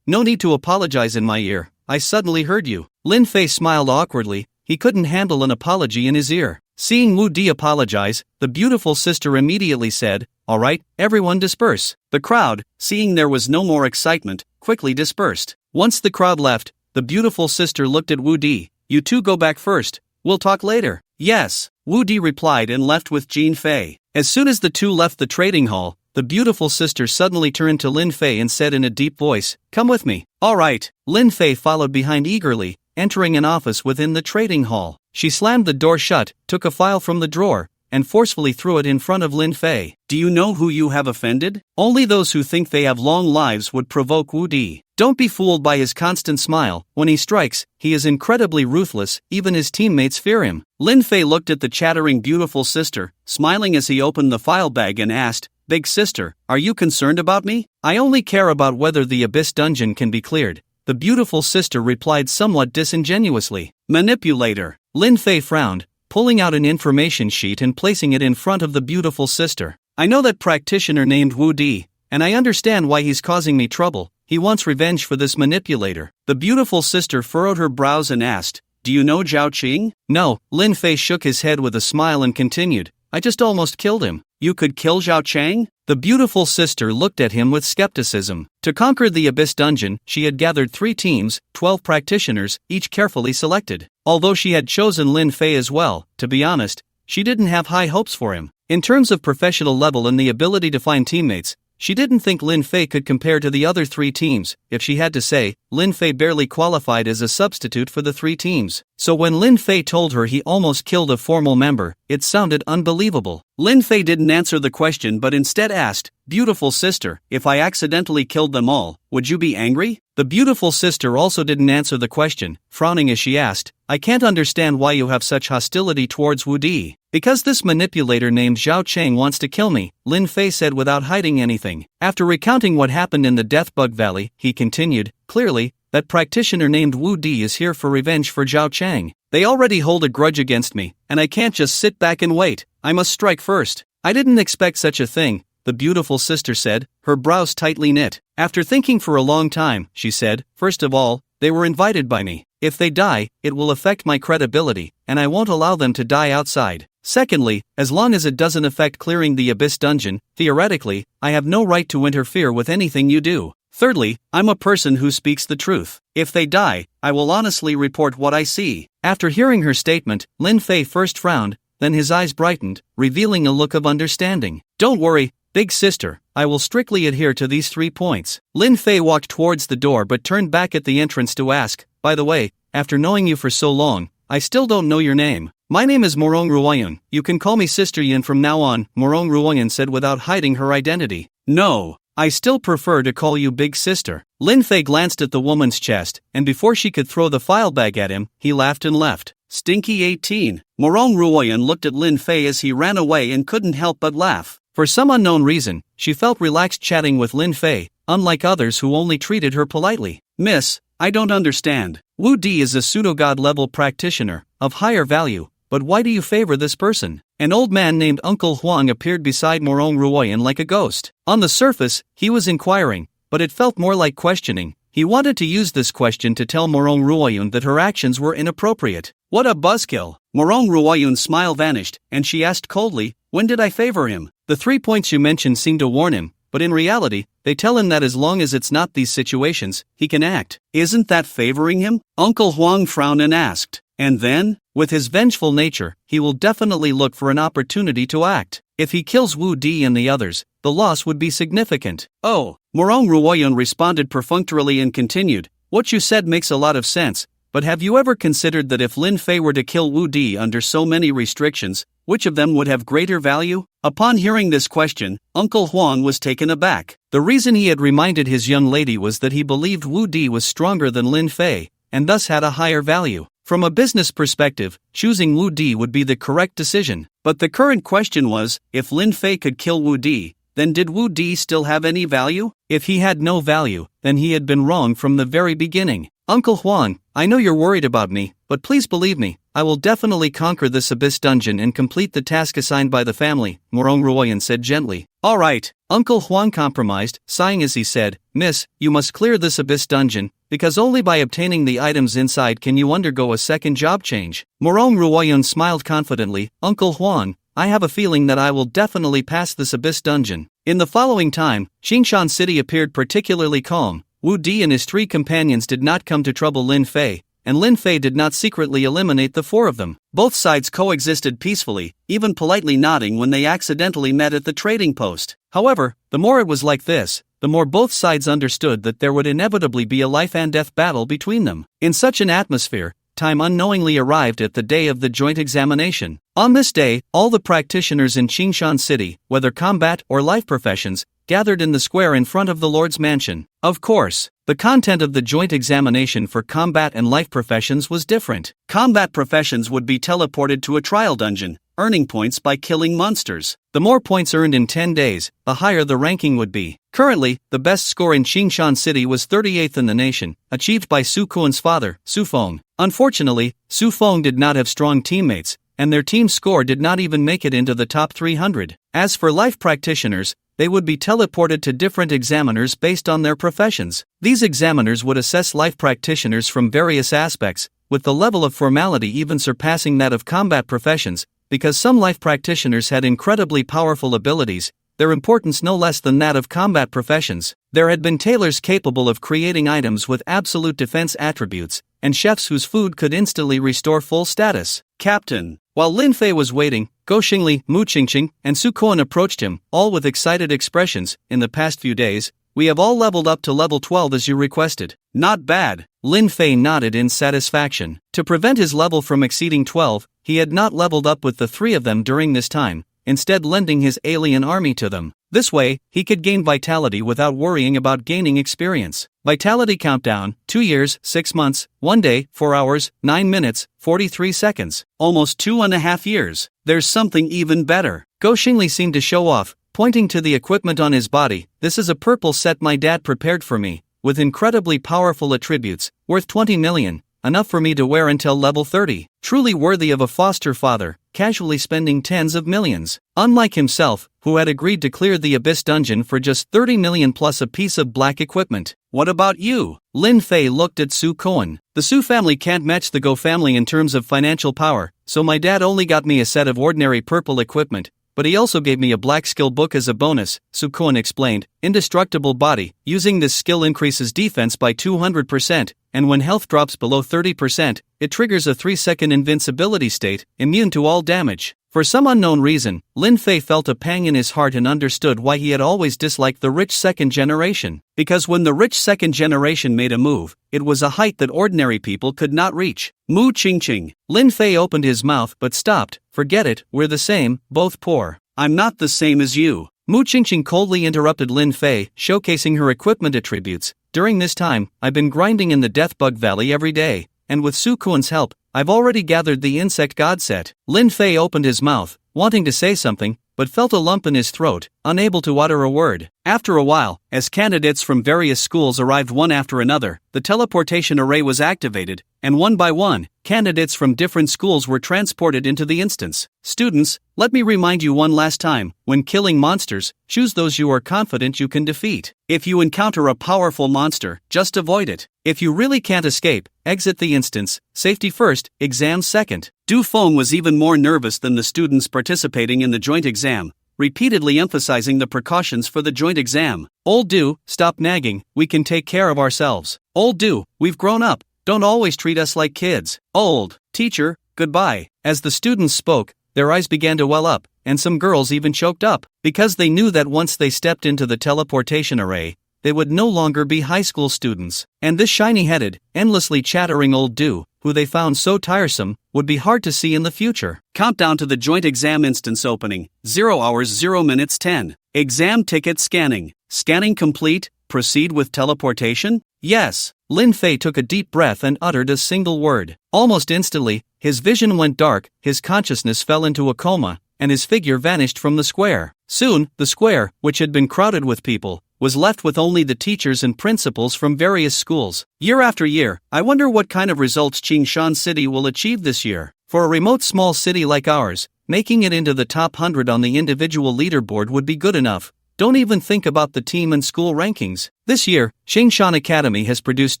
No need to apologize in my ear. I suddenly heard you." Lin Fei smiled awkwardly. He couldn't handle an apology in his ear. Seeing Wu Di apologize, the beautiful sister immediately said, "All right, everyone disperse." The crowd, seeing there was no more excitement, quickly dispersed. Once the crowd left, the beautiful sister looked at Wu Di. "You two go back first. We'll talk later." "Yes," Wu Di replied and left with Jin Fei. As soon as the two left the trading hall, the beautiful sister suddenly turned to Lin Fei and said in a deep voice, "Come with me." "All right." Lin Fei followed behind eagerly, entering an office within the trading hall. She slammed the door shut, took a file from the drawer, and forcefully threw it in front of Lin Fei. "Do you know who you have offended? Only those who think they have long lives would provoke Wu Di. Don't be fooled by his constant smile. When he strikes, he is incredibly ruthless, even his teammates fear him." Lin Fei looked at the chattering beautiful sister, smiling as he opened the file bag and asked, "Big sister, are you concerned about me?" "I only care about whether the Abyss dungeon can be cleared," the beautiful sister replied somewhat disingenuously. "Manipulator." Lin Fei frowned, pulling out an information sheet and placing it in front of the beautiful sister. "I know that practitioner named Wu Di, and I understand why he's causing me trouble. He wants revenge for this manipulator." The beautiful sister furrowed her brows and asked, "Do you know Zhao Qing?" "No." Lin Fei shook his head with a smile and continued, "I just almost killed him." "You could kill Zhao Qing?" The beautiful sister looked at him with skepticism. To conquer the Abyss dungeon, she had gathered 3 teams, 12 practitioners, each carefully selected. Although she had chosen Lin Fei as well, to be honest, she didn't have high hopes for him. In terms of professional level and the ability to find teammates, She didn't think Lin Fei could compare to the other 3 teams. If she had to say, Lin Fei barely qualified as a substitute for the 3 teams. So when Lin Fei told her he almost killed a formal member, it sounded unbelievable. Lin Fei didn't answer the question but instead asked, "Beautiful sister, if I accidentally killed them all, would you be angry?" The beautiful sister also didn't answer the question, frowning as she asked, "I can't understand why you have such hostility towards Wu Di." "Because this manipulator named Zhao Cheng wants to kill me," Lin Fei said without hiding anything. After recounting what happened in the Deathbug Valley, he continued, "Clearly, that practitioner named Wu Di is here for revenge for Zhao Cheng. They already hold a grudge against me, and I can't just sit back and wait. I must strike first." "I didn't expect such a thing," the beautiful sister said, her brows tightly knit. After thinking for a long time, she said, "First of all, they were invited by me. If they die, it will affect my credibility, and I won't allow them to die outside. Secondly, as long as it doesn't affect clearing the Abyss Dungeon, theoretically, I have no right to interfere with anything you do. Thirdly, I'm a person who speaks the truth. If they die, I will honestly report what I see." After hearing her statement, Lin Fei first frowned, then his eyes brightened, revealing a look of understanding. "Don't worry, big sister, I will strictly adhere to these 3 points." Lin Fei walked towards the door but turned back at the entrance to ask, "By the way, after knowing you for so long, I still don't know your name." "My name is Morong Ruoyun. You can call me Sister Yin from now on," Morong Ruoyun said without hiding her identity. "No, I still prefer to call you Big Sister." Lin Fei glanced at the woman's chest, and before she could throw the file bag at him, he laughed and left. Stinky 18. Morong Ruoyun looked at Lin Fei as he ran away and couldn't help but laugh. For some unknown reason, she felt relaxed chatting with Lin Fei, unlike others who only treated her politely. "Miss, I don't understand. Wu Di is a pseudo-god level practitioner, of higher value, but why do you favor this person?" An old man named Uncle Huang appeared beside Morong Ruoyun like a ghost. On the surface, he was inquiring, but it felt more like questioning. He wanted to use this question to tell Morong Ruoyun that her actions were inappropriate. "What a buzzkill." Morong Ruoyun's smile vanished, and she asked coldly, "When did I favor him?" The 3 points you mentioned seem to warn him, but in reality, they tell him that as long as it's not these situations, he can act. "Isn't that favoring him?" Uncle Huang frowned and asked. "And then?" "With his vengeful nature, he will definitely look for an opportunity to act. If he kills Wu Di and the others, the loss would be significant." "Oh," Morong Ruoyun responded perfunctorily and continued, "What you said makes a lot of sense, but have you ever considered that if Lin Fei were to kill Wu Di under so many restrictions, which of them would have greater value?" Upon hearing this question, Uncle Huang was taken aback. The reason he had reminded his young lady was that he believed Wu Di was stronger than Lin Fei, and thus had a higher value. From a business perspective, choosing Wu Di would be the correct decision. But the current question was, if Lin Fei could kill Wu Di, then did Wu Di still have any value? If he had no value, then he had been wrong from the very beginning. "Uncle Huang, I know you're worried about me, but please believe me, I will definitely conquer this Abyss Dungeon and complete the task assigned by the family," Morong Ruoyun said gently. "All right." Uncle Huang compromised, sighing as he said, "Miss, you must clear this Abyss Dungeon, because only by obtaining the items inside can you undergo a second job change." Morong Ruoyun smiled confidently, "Uncle Huang, I have a feeling that I will definitely pass this Abyss Dungeon." In the following time, Qingshan City appeared particularly calm. Wu Di and his 3 companions did not come to trouble Lin Fei, and Lin Fei did not secretly eliminate the 4 of them. Both sides coexisted peacefully, even politely nodding when they accidentally met at the trading post. However, the more it was like this, the more both sides understood that there would inevitably be a life and death battle between them. In such an atmosphere, time unknowingly arrived at the day of the joint examination. On this day, all the practitioners in Qingshan City, whether combat or life professions, gathered in the square in front of the Lord's mansion. Of course, the content of the joint examination for combat and life professions was different. Combat professions would be teleported to a trial dungeon, earning points by killing monsters. The more points earned in 10 days, the higher the ranking would be. Currently, the best score in Qingshan City was 38th in the nation, achieved by Su Kuan's father, Su Feng. Unfortunately, Su Feng did not have strong teammates, and their team score did not even make it into the top 300. As for life practitioners, they would be teleported to different examiners based on their professions. These examiners would assess life practitioners from various aspects, with the level of formality even surpassing that of combat professions. Because some life practitioners had incredibly powerful abilities, their importance no less than that of combat professions. There had been tailors capable of creating items with absolute defense attributes, and chefs whose food could instantly restore full status. "Captain, While Lin Fei was waiting, Go Xingli, Mu Qingqing, and Su Kuan approached him, all with excited expressions. In the past few days, we have all leveled up to level 12 as you requested. Not bad. Lin Fei nodded in satisfaction. To prevent his level from exceeding 12, he had not leveled up with the three of them during this time, instead lending his alien army to them. This way, he could gain vitality without worrying about gaining experience. Vitality countdown: 2 years, 6 months, 1 day, 4 hours, 9 minutes, 43 seconds. Almost 2.5 years. There's something even better. Go Xingli seemed to show off, pointing to the equipment on his body. This is a purple set my dad prepared for me, with incredibly powerful attributes, worth 20 million. Enough for me to wear until level 30. Truly worthy of a foster father, casually spending tens of millions. Unlike himself, who had agreed to clear the Abyss dungeon for just 30 million plus a piece of black equipment. What about you? Lin Fei looked at Su Kuan. The Su family can't match the Go family in terms of financial power, so my dad only got me a set of ordinary purple equipment, but he also gave me a black skill book as a bonus, Su Kuan explained. Indestructible body. Using this skill increases defense by 200%, and when health drops below 30%, it triggers a 3-second invincibility state, immune to all damage. For some unknown reason, Lin Fei felt a pang in his heart and understood why he had always disliked the rich second generation. Because when the rich second generation made a move, it was a height that ordinary people could not reach. Mu Qingqing. Lin Fei opened his mouth but stopped. Forget it, we're the same, both poor. I'm not the same as you. Mu Qingqing coldly interrupted Lin Fei, showcasing her equipment attributes. During this time, I've been grinding in the Deathbug Valley every day, and with Su Kuan's help, I've already gathered the insect god set. Lin Fei opened his mouth, wanting to say something, but felt a lump in his throat, unable to utter a word. After a while, as candidates from various schools arrived one after another, the teleportation array was activated, and one by one, candidates from different schools were transported into the instance. Students, let me remind you one last time, when killing monsters, choose those you are confident you can defeat. If you encounter a powerful monster, just avoid it. If you really can't escape, exit the instance. Safety first, exam second. Du Feng was even more nervous than the students participating in the joint exam, repeatedly emphasizing the precautions for the joint exam. Old Du, stop nagging, we can take care of ourselves. Old Du, we've grown up, don't always treat us like kids. Old teacher, goodbye. As the students spoke, their eyes began to well up, and some girls even choked up, because they knew that once they stepped into the teleportation array, they would no longer be high school students. And this shiny-headed, endlessly chattering old Du, who they found so tiresome, would be hard to see in the future. Countdown to the joint exam instance opening, 0 hours 0 minutes 10. Exam ticket scanning. Scanning complete, proceed with teleportation? Yes. Lin Fei took a deep breath and uttered a single word. Almost instantly, his vision went dark, his consciousness fell into a coma, and his figure vanished from the square. Soon, the square, which had been crowded with people, was left with only the teachers and principals from various schools. Year after year, I wonder what kind of results Qingshan City will achieve this year. For a remote small city like ours, making it into the top 100 on the individual leaderboard would be good enough. Don't even think about the team and school rankings. This year, Qingshan Academy has produced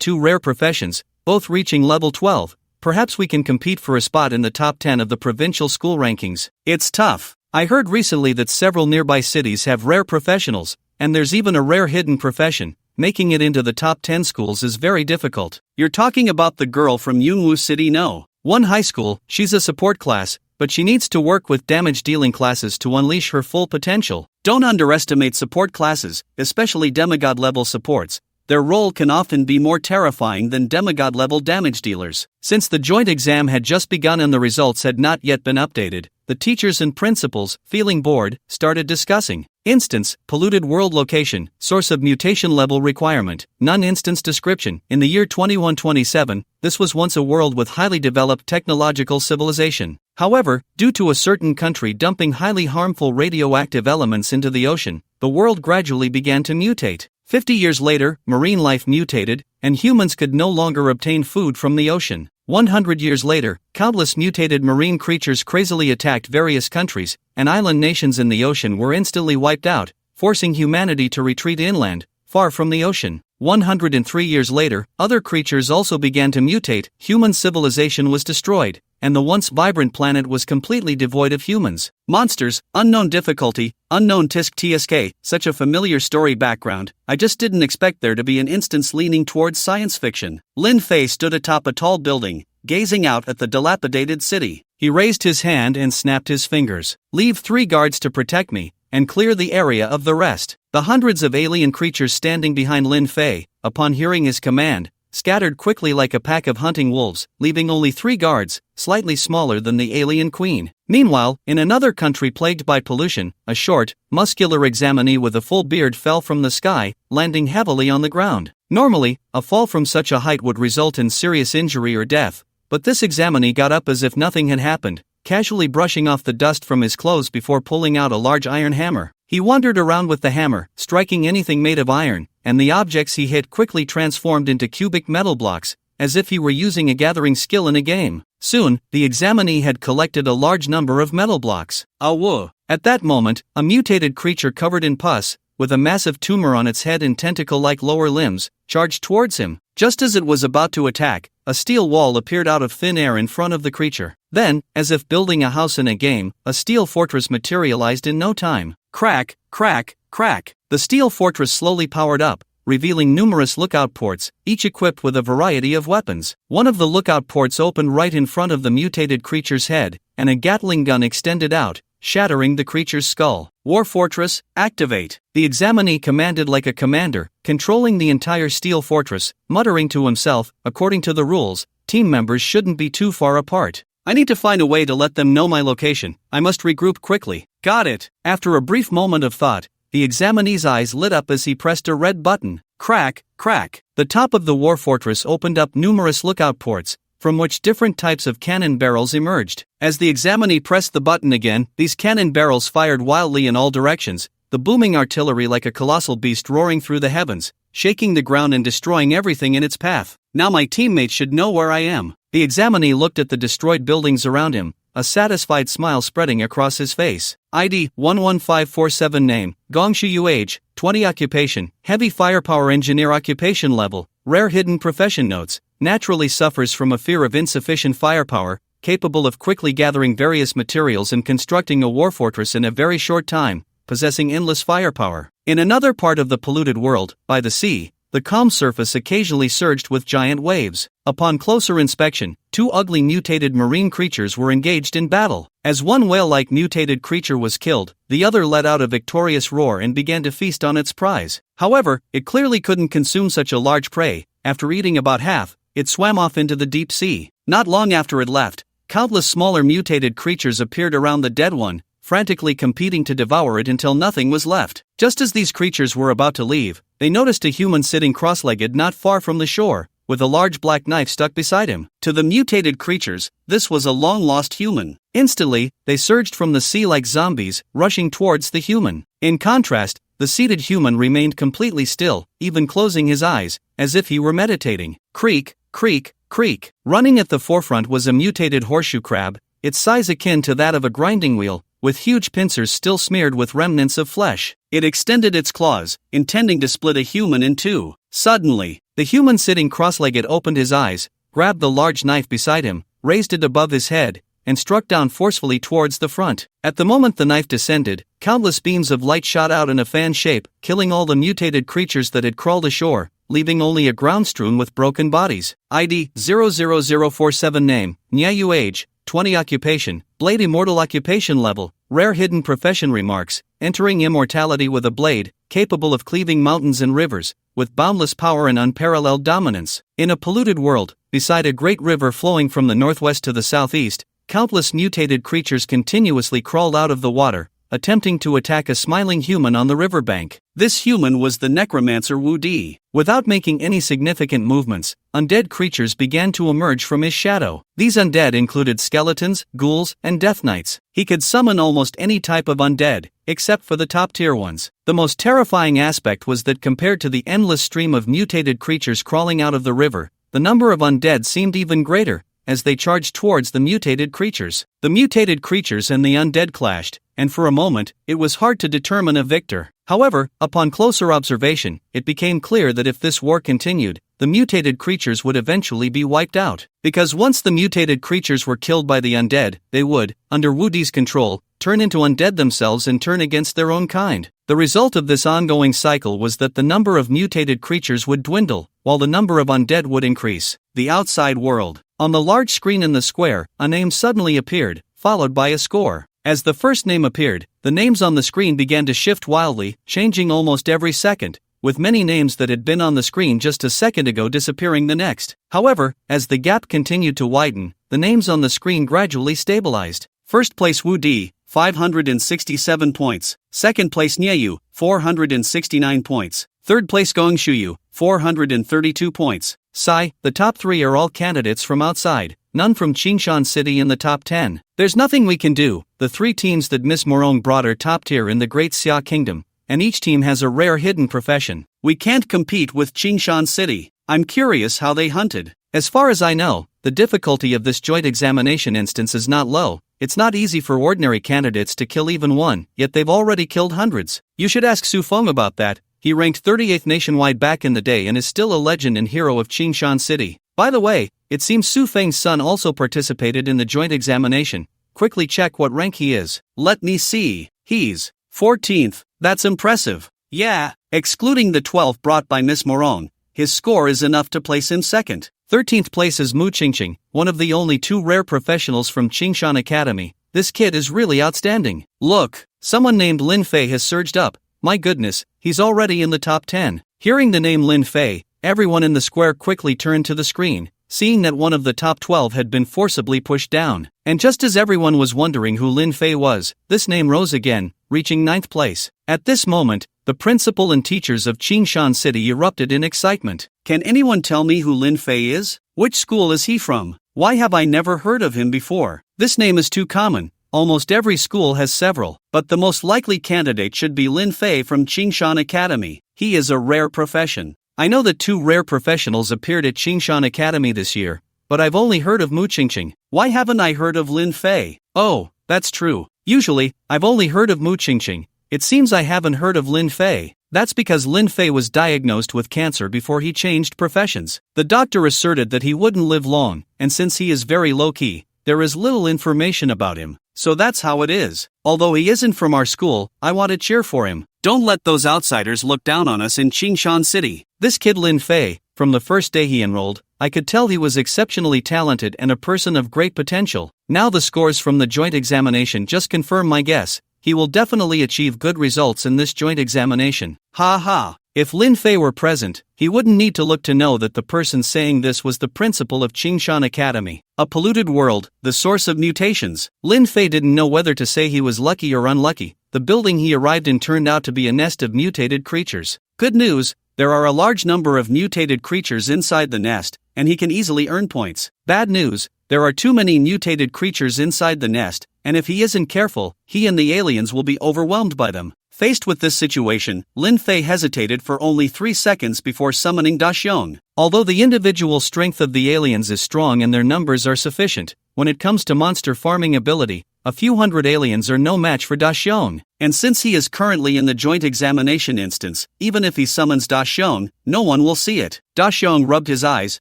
2 rare professions, both reaching level 12. Perhaps we can compete for a spot in the top 10 of the provincial school rankings. It's tough. I heard recently that several nearby cities have rare professionals, and there's even a rare hidden profession. Making it into the top 10 schools is very difficult. You're talking about the girl from Yunwu City? No. One high school, she's a support class, but she needs to work with damage-dealing classes to unleash her full potential. Don't underestimate support classes, especially demigod-level supports. Their role can often be more terrifying than demigod-level damage dealers. Since the joint exam had just begun and the results had not yet been updated, the teachers and principals, feeling bored, started discussing. Instance, polluted world location, source of mutation level requirement, non-instance description. In the year 2127, this was once a world with highly developed technological civilization. However, due to a certain country dumping highly harmful radioactive elements into the ocean, the world gradually began to mutate. 50 years later, marine life mutated, and humans could no longer obtain food from the ocean. 100 years later, countless mutated marine creatures crazily attacked various countries, and island nations in the ocean were instantly wiped out, forcing humanity to retreat inland, far from the ocean. 103 years later, other creatures also began to mutate, human civilization was destroyed, and the once vibrant planet was completely devoid of humans. Monsters, unknown difficulty, unknown TSK, such a familiar story background. I just didn't expect there to be an instance leaning towards science fiction. Lin Fei stood atop a tall building, gazing out at the dilapidated city. He raised his hand and snapped his fingers. "Leave 3 guards to protect me, and clear the area of the rest." The hundreds of alien creatures standing behind Lin Fei, upon hearing his command, scattered quickly like a pack of hunting wolves, leaving only 3 guards, slightly smaller than the alien queen. Meanwhile, in another country plagued by pollution, a short, muscular examinee with a full beard fell from the sky, landing heavily on the ground. Normally, a fall from such a height would result in serious injury or death, but this examinee got up as if nothing had happened, casually brushing off the dust from his clothes before pulling out a large iron hammer. He wandered around with the hammer, striking anything made of iron, and the objects he hit quickly transformed into cubic metal blocks, as if he were using a gathering skill in a game. Soon, the examinee had collected a large number of metal blocks. Awoo! At that moment, a mutated creature covered in pus, with a massive tumor on its head and tentacle-like lower limbs, charged towards him. Just as it was about to attack, a steel wall appeared out of thin air in front of the creature. Then, as if building a house in a game, a steel fortress materialized in no time. Crack, crack, crack. The steel fortress slowly powered up, revealing numerous lookout ports, each equipped with a variety of weapons. One of the lookout ports opened right in front of the mutated creature's head, and a Gatling gun extended out, shattering the creature's skull. War Fortress, activate! The examinee commanded like a commander, controlling the entire steel fortress, muttering to himself, according to the rules, team members shouldn't be too far apart. I need to find a way to let them know my location. I must regroup quickly. Got it! After a brief moment of thought, the examinee's eyes lit up as he pressed a red button. Crack, crack! The top of the war fortress opened up numerous lookout ports, from which different types of cannon barrels emerged. As the examinee pressed the button again, these cannon barrels fired wildly in all directions, the booming artillery like a colossal beast roaring through the heavens, shaking the ground and destroying everything in its path. Now my teammates should know where I am. The examinee looked at the destroyed buildings around him, a satisfied smile spreading across his face. ID 11547 Name, Gongshu Age, 20 Occupation, Heavy Firepower Engineer Occupation Level, Rare Hidden Profession Notes, naturally suffers from a fear of insufficient firepower, capable of quickly gathering various materials and constructing a war fortress in a very short time, possessing endless firepower. In another part of the polluted world, by the sea, the calm surface occasionally surged with giant waves. Upon closer inspection, 2 ugly mutated marine creatures were engaged in battle. As one whale-like mutated creature was killed, the other let out a victorious roar and began to feast on its prize. However, it clearly couldn't consume such a large prey. After eating about half, it swam off into the deep sea. Not long after it left, countless smaller mutated creatures appeared around the dead one, frantically competing to devour it until nothing was left. Just as these creatures were about to leave, they noticed a human sitting cross-legged not far from the shore, with a large black knife stuck beside him. To the mutated creatures, this was a long-lost human. Instantly, they surged from the sea like zombies, rushing towards the human. In contrast, the seated human remained completely still, even closing his eyes, as if he were meditating. Creak, creak, creak. Running at the forefront was a mutated horseshoe crab, its size akin to that of a grinding wheel, with huge pincers still smeared with remnants of flesh. It extended its claws, intending to split a human in two. Suddenly, the human sitting cross-legged opened his eyes, grabbed the large knife beside him, raised it above his head, and struck down forcefully towards the front. At the moment the knife descended, countless beams of light shot out in a fan shape, killing all the mutated creatures that had crawled ashore, leaving only a ground strewn with broken bodies. ID 00047 Name, Nyayu Age, 20 Occupation, Blade Immortal Occupation Level, Rare Hidden Profession Remarks, Entering immortality with a blade, capable of cleaving mountains and rivers, with boundless power and unparalleled dominance. In a polluted world, beside a great river flowing from the northwest to the southeast, countless mutated creatures continuously crawled out of the water, attempting to attack a smiling human on the riverbank. This human was the necromancer Wu Di. Without making any significant movements, undead creatures began to emerge from his shadow. These undead included skeletons, ghouls, and death knights. He could summon almost any type of undead, except for the top-tier ones. The most terrifying aspect was that compared to the endless stream of mutated creatures crawling out of the river, the number of undead seemed even greater, as they charged towards the mutated creatures. The mutated creatures and the undead clashed, and for a moment, it was hard to determine a victor. However, upon closer observation, it became clear that if this war continued, the mutated creatures would eventually be wiped out. Because once the mutated creatures were killed by the undead, they would, under Wu Di's control, turn into undead themselves and turn against their own kind. The result of this ongoing cycle was that the number of mutated creatures would dwindle, while the number of undead would increase. The outside world. On the large screen in the square, a name suddenly appeared, followed by a score. As the first name appeared, the names on the screen began to shift wildly, changing almost every second, with many names that had been on the screen just a second ago disappearing the next. However, as the gap continued to widen, the names on the screen gradually stabilized. First place Wu Di, 567 points. Second place Nyeyu, 469 points. Third place Gong Shuyu, 432 points. Sai, the top 3 are all candidates from outside, none from Qingshan City in the top 10. There's nothing we can do. The 3 teams that Miss Morong brought are top tier in the Great Xia Kingdom, and each team has a rare hidden profession. We can't compete with Qingshan City. I'm curious how they hunted. As far as I know, the difficulty of this joint examination instance is not low. It's not easy for ordinary candidates to kill even one, yet they've already killed hundreds. You should ask Su Feng about that. He ranked 38th nationwide back in the day and is still a legend and hero of Qingshan City. By the way, it seems Su Feng's son also participated in the joint examination. Quickly check what rank he is. Let me see. He's 14th. That's impressive. Yeah, excluding the 12th brought by Miss Morong, his score is enough to place him second. 13th place is Mu Qingqing, one of the only 2 rare professionals from Qingshan Academy. This kid is really outstanding. Look, someone named Lin Fei has surged up. My goodness, he's already in the top 10. Hearing the name Lin Fei, everyone in the square quickly turned to the screen, seeing that one of the top 12 had been forcibly pushed down. And just as everyone was wondering who Lin Fei was, this name rose again, reaching 9th place. At this moment, the principal and teachers of Qingshan City erupted in excitement. Can anyone tell me who Lin Fei is? Which school is he from? Why have I never heard of him before? This name is too common. Almost every school has several, but the most likely candidate should be Lin Fei from Qingshan Academy. He is a rare profession. I know that 2 rare professionals appeared at Qingshan Academy this year, but I've only heard of Mu Qingqing. Why haven't I heard of Lin Fei? Oh, that's true. Usually, I've only heard of Mu Qingqing. It seems I haven't heard of Lin Fei. That's because Lin Fei was diagnosed with cancer before he changed professions. The doctor asserted that he wouldn't live long, and since he is very low-key, there is little information about him. So that's how it is. Although he isn't from our school, I want to cheer for him. Don't let those outsiders look down on us in Qingshan City. This kid Lin Fei, from the first day he enrolled, I could tell he was exceptionally talented and a person of great potential. Now the scores from the joint examination just confirm my guess. He will definitely achieve good results in this joint examination. Ha ha. If Lin Fei were present, he wouldn't need to look to know that the person saying this was the principal of Qingshan Academy. A polluted world, the source of mutations. Lin Fei didn't know whether to say he was lucky or unlucky. The building he arrived in turned out to be a nest of mutated creatures. Good news, there are a large number of mutated creatures inside the nest, and he can easily earn points. Bad news, there are too many mutated creatures inside the nest, and if he isn't careful, he and the aliens will be overwhelmed by them. Faced with this situation, Lin Fei hesitated for only 3 seconds before summoning Da Xiong. Although the individual strength of the aliens is strong and their numbers are sufficient, when it comes to monster farming ability, a few hundred aliens are no match for Da Xiong. And since he is currently in the joint examination instance, even if he summons Da Xiong, no one will see it. Da Xiong rubbed his eyes,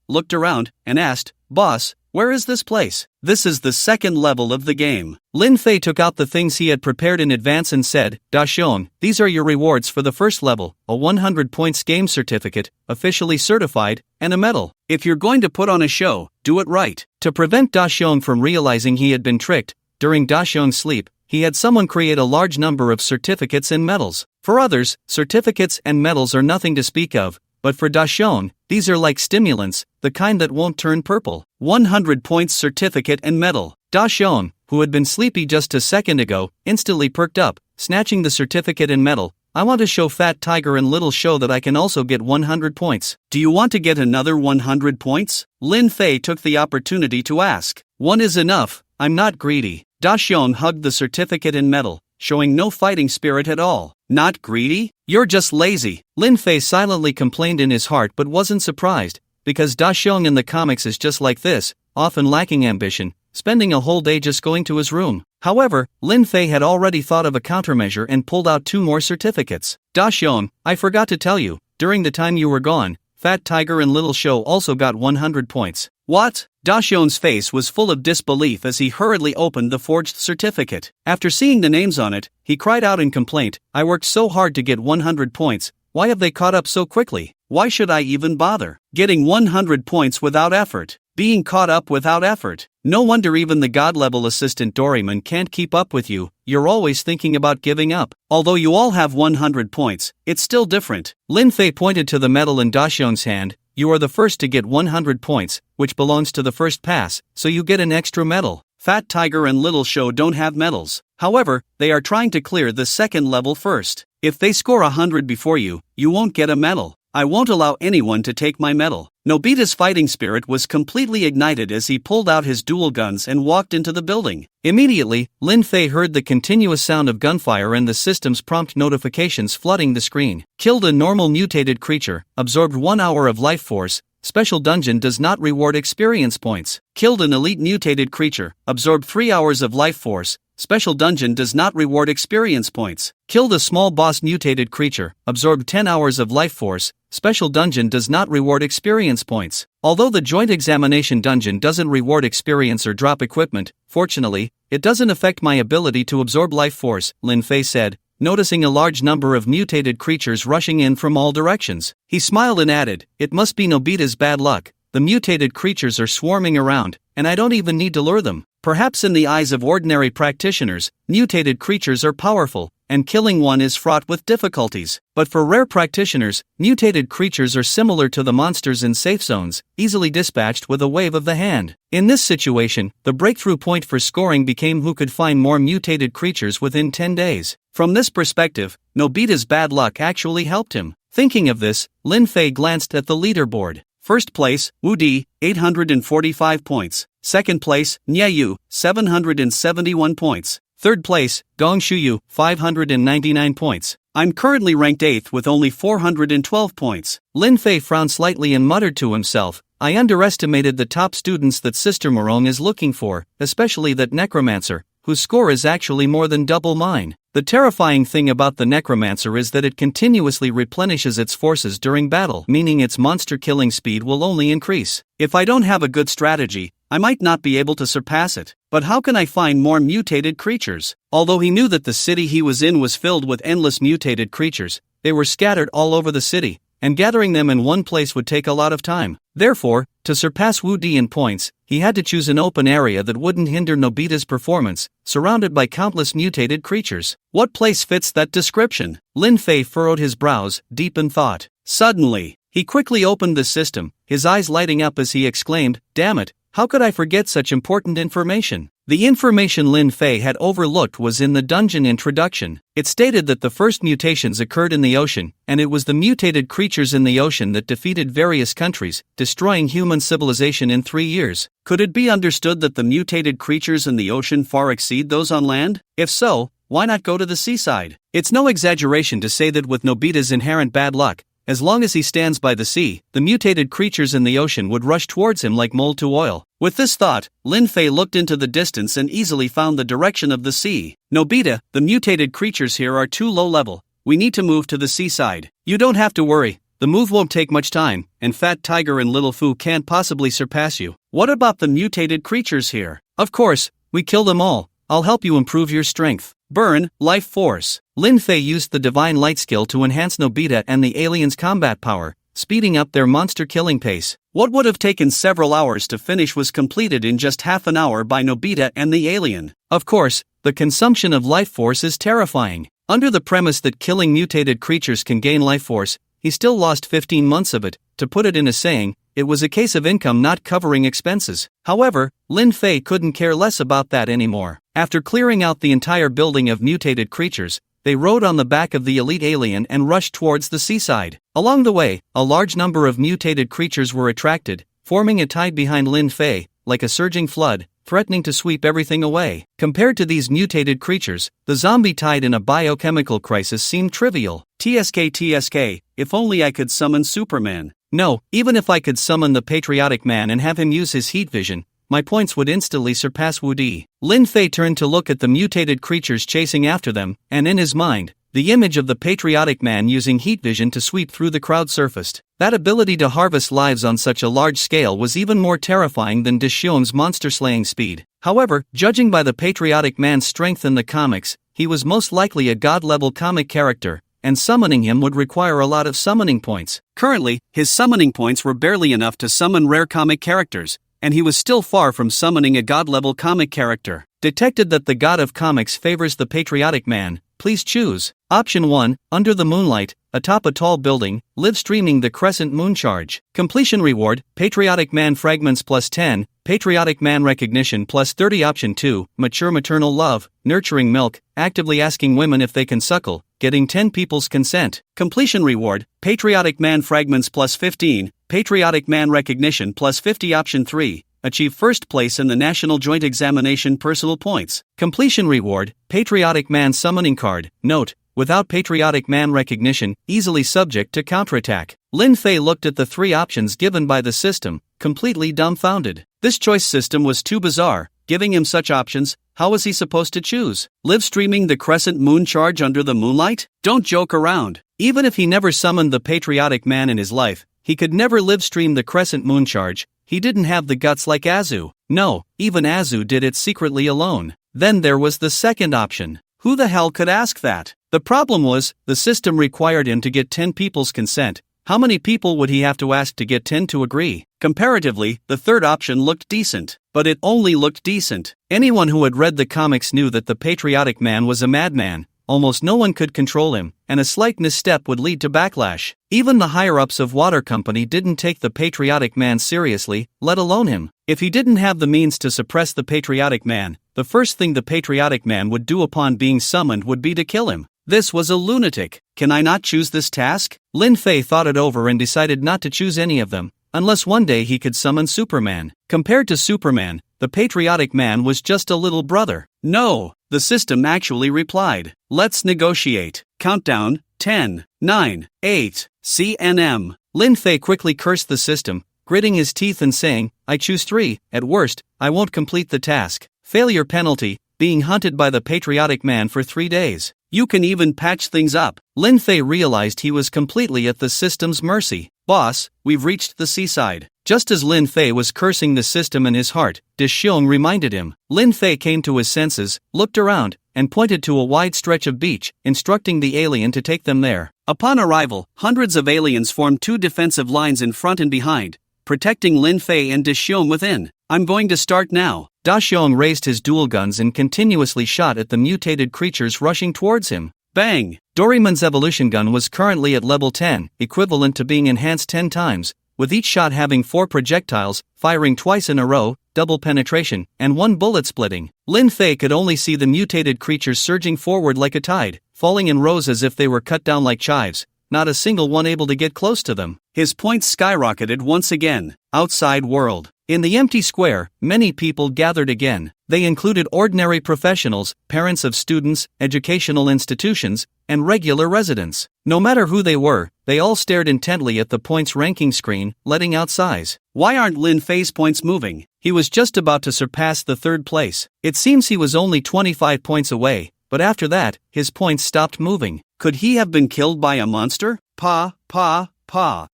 looked around, and asked, "Boss, where is this place?" This is the second level of the game. Lin Fei took out the things he had prepared in advance and said, "Da Xiong, these are your rewards for the first level, a 100 points game certificate, officially certified, and a medal. If you're going to put on a show, do it right." To prevent Da Xiong from realizing he had been tricked, during Da Xiong's sleep, he had someone create a large number of certificates and medals. For others, certificates and medals are nothing to speak of, but for Da Xiong, these are like stimulants, the kind that won't turn purple. 100 points certificate and medal. Da Xiong, who had been sleepy just a second ago, instantly perked up, snatching the certificate and medal. "I want to show Fat Tiger and Little Show that I can also get 100 points. Do you want to get another 100 points? Lin Fei took the opportunity to ask. "One is enough, I'm not greedy." Da Xiong hugged the certificate and medal, showing no fighting spirit at all. "Not greedy? You're just lazy." Lin Fei silently complained in his heart but wasn't surprised, because Da Xiong in the comics is just like this, often lacking ambition, spending a whole day just going to his room. However, Lin Fei had already thought of a countermeasure and pulled out 2 more certificates. "Da Xiong, I forgot to tell you, during the time you were gone, Fat Tiger and Little Show also got 100 points. "What?" Daxian's face was full of disbelief as he hurriedly opened the forged certificate. After seeing the names on it, he cried out in complaint, "I worked so hard to get 100 points, why have they caught up so quickly? Why should I even bother? Getting 100 points without effort. Being caught up without effort. No wonder even the god-level assistant Doraemon can't keep up with you, you're always thinking about giving up. Although you all have 100 points, it's still different." Lin Fei pointed to the medal in Daxian's hand. "You are the first to get 100 points, which belongs to the first pass, so you get an extra medal. Fat Tiger and Little Show don't have medals. However, they are trying to clear the second level first. If they score 100 before you, you won't get a medal. I won't allow anyone to take my medal." Nobita's fighting spirit was completely ignited as he pulled out his dual guns and walked into the building. Immediately, Lin Fei heard the continuous sound of gunfire and the system's prompt notifications flooding the screen. Killed a normal mutated creature, absorbed 1 hour of life force, special dungeon does not reward experience points. Killed an elite mutated creature, absorbed 3 hours of life force, special dungeon does not reward experience points. Killed a small boss mutated creature, absorbed 10 hours of life force, special dungeon does not reward experience points. Although the joint examination dungeon doesn't reward experience or drop equipment, fortunately, it doesn't affect my ability to absorb life force, Lin Fei said, noticing a large number of mutated creatures rushing in from all directions. He smiled and added, "It must be Nobita's bad luck. The mutated creatures are swarming around, and I don't even need to lure them. Perhaps in the eyes of ordinary practitioners, mutated creatures are powerful, and killing one is fraught with difficulties. But for rare practitioners, mutated creatures are similar to the monsters in safe zones, easily dispatched with a wave of the hand." In this situation, the breakthrough point for scoring became who could find more mutated creatures within 10 days. From this perspective, Nobita's bad luck actually helped him. Thinking of this, Lin Fei glanced at the leaderboard. First place, Wu Di, 845 points. Second place, Nye Yu, 771 points. Third place, Gong Shuyu, 599 points. I'm currently ranked 8th with only 412 points. Lin Fei frowned slightly and muttered to himself, "I underestimated the top students that Sister Morong is looking for, especially that necromancer, whose score is actually more than double mine." The terrifying thing about the necromancer is that it continuously replenishes its forces during battle, meaning its monster killing speed will only increase. If I don't have a good strategy, I might not be able to surpass it. But how can I find more mutated creatures? Although he knew that the city he was in was filled with endless mutated creatures, they were scattered all over the city, and gathering them in one place would take a lot of time. Therefore, to surpass Wu Di in points, he had to choose an open area that wouldn't hinder Nobita's performance, surrounded by countless mutated creatures. What place fits that description? Lin Fei furrowed his brows, deep in thought. Suddenly, he quickly opened the system, his eyes lighting up as he exclaimed, "Damn it, how could I forget such important information?" The information Lin Fei had overlooked was in the dungeon introduction. It stated that the first mutations occurred in the ocean, and it was the mutated creatures in the ocean that defeated various countries, destroying human civilization in 3 years. Could it be understood that the mutated creatures in the ocean far exceed those on land? If so, why not go to the seaside? It's no exaggeration to say that with Nobita's inherent bad luck, as long as he stands by the sea, the mutated creatures in the ocean would rush towards him like mold to oil. With this thought, Lin Fei looked into the distance and easily found the direction of the sea. "Nobita, the mutated creatures here are too low level. We need to move to the seaside." "You don't have to worry. The move won't take much time, and Fat Tiger and Little Fu can't possibly surpass you." "What about the mutated creatures here?" "Of course, we kill them all. I'll help you improve your strength." Burn, life force. Lin Fei used the divine light skill to enhance Nobita and the aliens' combat power, speeding up their monster killing pace. What would have taken several hours to finish was completed in just half an hour by Nobita and the alien. Of course, the consumption of life force is terrifying. Under the premise that killing mutated creatures can gain life force, he still lost 15 months of it. To put it in a saying, it was a case of income not covering expenses. However, Lin Fei couldn't care less about that anymore. After clearing out the entire building of mutated creatures, they rode on the back of the elite alien and rushed towards the seaside. Along the way, a large number of mutated creatures were attracted, forming a tide behind Lin Fei, like a surging flood, threatening to sweep everything away. Compared to these mutated creatures, the zombie tide in a biochemical crisis seemed trivial. TSK, if only I could summon Superman. No, even if I could summon the patriotic man and have him use his heat vision, my points would instantly surpass Wu Di. Lin Fei turned to look at the mutated creatures chasing after them, and in his mind, the image of the patriotic man using heat vision to sweep through the crowd surfaced. That ability to harvest lives on such a large scale was even more terrifying than Daxiong's monster-slaying speed. However, judging by the patriotic man's strength in the comics, he was most likely a god-level comic character, and summoning him would require a lot of summoning points. Currently, his summoning points were barely enough to summon rare comic characters, and he was still far from summoning a god-level comic character. Detected that the god of comics favors the patriotic man. Please choose. Option 1, Under the Moonlight, atop a tall building, live streaming the Crescent Moon Charge. Completion reward, Patriotic Man Fragments plus 10, Patriotic Man Recognition plus 30. Option 2, Mature Maternal Love, nurturing milk, actively asking women if they can suckle, getting 10 people's consent. Completion reward, Patriotic Man Fragments plus 15, Patriotic Man Recognition plus 50. Option 3, achieve first place in the National Joint Examination personal points. Completion reward, Patriotic Man Summoning Card. Note, without Patriotic Man Recognition, easily subject to counterattack. Lin Fei looked at the 3 options given by the system, completely dumbfounded. This choice system was too bizarre, giving him such options. How was he supposed to choose? Live streaming the Crescent Moon Charge under the moonlight? Don't joke around. Even if he never summoned the Patriotic Man in his life, he could never live stream the Crescent Moon Charge. He didn't have the guts like Azu. No, even Azu did it secretly alone. Then there was the second option. Who the hell could ask that? The problem was, the system required him to get 10 people's consent. How many people would he have to ask to get 10 to agree? Comparatively, the third option looked decent. But it only looked decent. Anyone who had read the comics knew that the patriotic man was a madman. Almost no one could control him, and a slight misstep would lead to backlash. Even the higher-ups of Water Company didn't take the patriotic man seriously, let alone him. If he didn't have the means to suppress the patriotic man, the first thing the patriotic man would do upon being summoned would be to kill him. This was a lunatic. Can I not choose this task? Lin Fei thought it over and decided not to choose any of them, unless one day he could summon Superman. Compared to Superman, the patriotic man was just a little brother. No, the system actually replied. Let's negotiate. Countdown, 10, 9, 8, CNM. Lin Fei quickly cursed the system, gritting his teeth and saying, I choose 3, at worst, I won't complete the task. Failure penalty, being hunted by the patriotic man for 3 days. You can even patch things up. Lin Fei realized he was completely at the system's mercy. Boss, we've reached the seaside. Just as Lin Fei was cursing the system in his heart, Daxiong reminded him. Lin Fei came to his senses, looked around, and pointed to a wide stretch of beach, instructing the alien to take them there. Upon arrival, hundreds of aliens formed 2 defensive lines in front and behind, protecting Lin Fei and Daxiong within. I'm going to start now. Daxiong raised his dual guns and continuously shot at the mutated creatures rushing towards him. Bang! Doraemon's evolution gun was currently at level 10, equivalent to being enhanced 10 times, with each shot having 4 projectiles, firing twice in a row, double penetration, and 1 bullet splitting. Lin Fei could only see the mutated creatures surging forward like a tide, falling in rows as if they were cut down like chives, not a single one able to get close to them. His points skyrocketed once again. Outside world. In the empty square, many people gathered again. They included ordinary professionals, parents of students, educational institutions, and regular residents. No matter who they were, they all stared intently at the points ranking screen, letting out sighs. Why aren't Lin Fei's points moving? He was just about to surpass the 3rd place. It seems he was only 25 points away, but after that, his points stopped moving. Could he have been killed by a monster? Pa.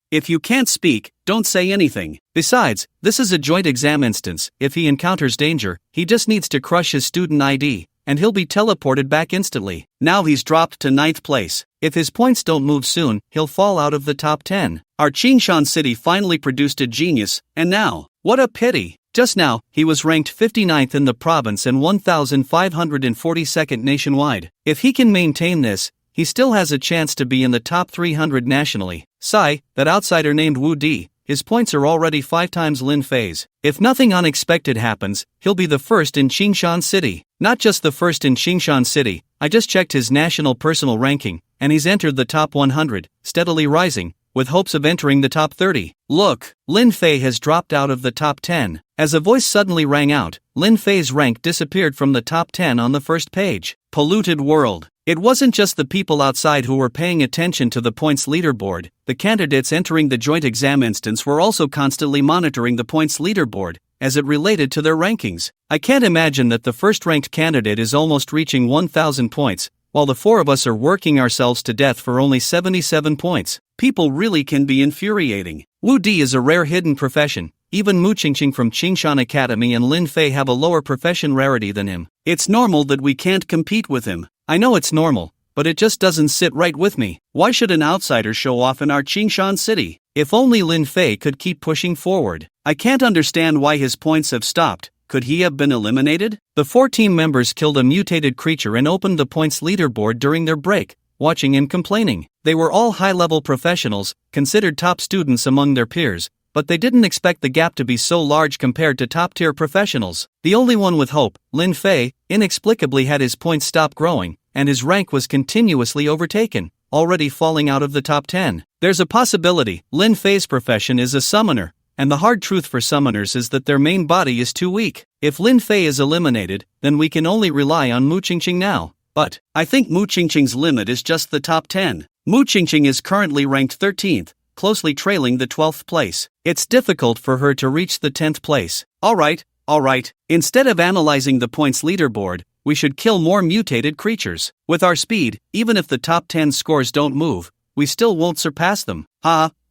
If you can't speak, don't say anything. Besides, this is a joint exam instance. If he encounters danger, he just needs to crush his student ID, and he'll be teleported back instantly. Now he's dropped to 9th place. If his points don't move soon, he'll fall out of the top 10. Our Qingshan city finally produced a genius, and now, what a pity. Just now, he was ranked 59th in the province and 1,542nd nationwide. If he can maintain this, he still has a chance to be in the top 300 nationally. Sigh, that outsider named Wu Di, his points are already 5 times Lin Fei's. If nothing unexpected happens, he'll be the first in Qingshan City. Not just the first in Qingshan City, I just checked his national personal ranking, and he's entered the top 100, steadily rising, with hopes of entering the top 30. Look, Lin Fei has dropped out of the top 10. As a voice suddenly rang out, Lin Fei's rank disappeared from the top 10 on the first page. Polluted world. It wasn't just the people outside who were paying attention to the points leaderboard. The candidates entering the joint exam instance were also constantly monitoring the points leaderboard, as it related to their rankings. I can't imagine that the first-ranked candidate is almost reaching 1,000 points, while the four of us are working ourselves to death for only 77 points. People really can be infuriating. Wu Di is a rare hidden profession. Even Mu Qingqing from Qingshan Academy and Lin Fei have a lower profession rarity than him. It's normal that we can't compete with him. I know it's normal, but it just doesn't sit right with me. Why should an outsider show off in our Qingshan city? If only Lin Fei could keep pushing forward. I can't understand why his points have stopped. Could he have been eliminated? The 4 team members killed a mutated creature and opened the points leaderboard during their break, watching and complaining. They were all high-level professionals, considered top students among their peers, but they didn't expect the gap to be so large compared to top-tier professionals. The only one with hope, Lin Fei, inexplicably had his points stop growing, and his rank was continuously overtaken, already falling out of the top 10. There's a possibility Lin Fei's profession is a summoner, and the hard truth for summoners is that their main body is too weak. If Lin Fei is eliminated, then we can only rely on Mu Qingqing now. But I think Mu Qingqing's limit is just the top 10. Mu Qingqing is currently ranked 13th, closely trailing the 12th place. It's difficult for her to reach the 10th place. Alright. Instead of analyzing the points leaderboard, we should kill more mutated creatures. With our speed, even if the top 10 scores don't move, we still won't surpass them.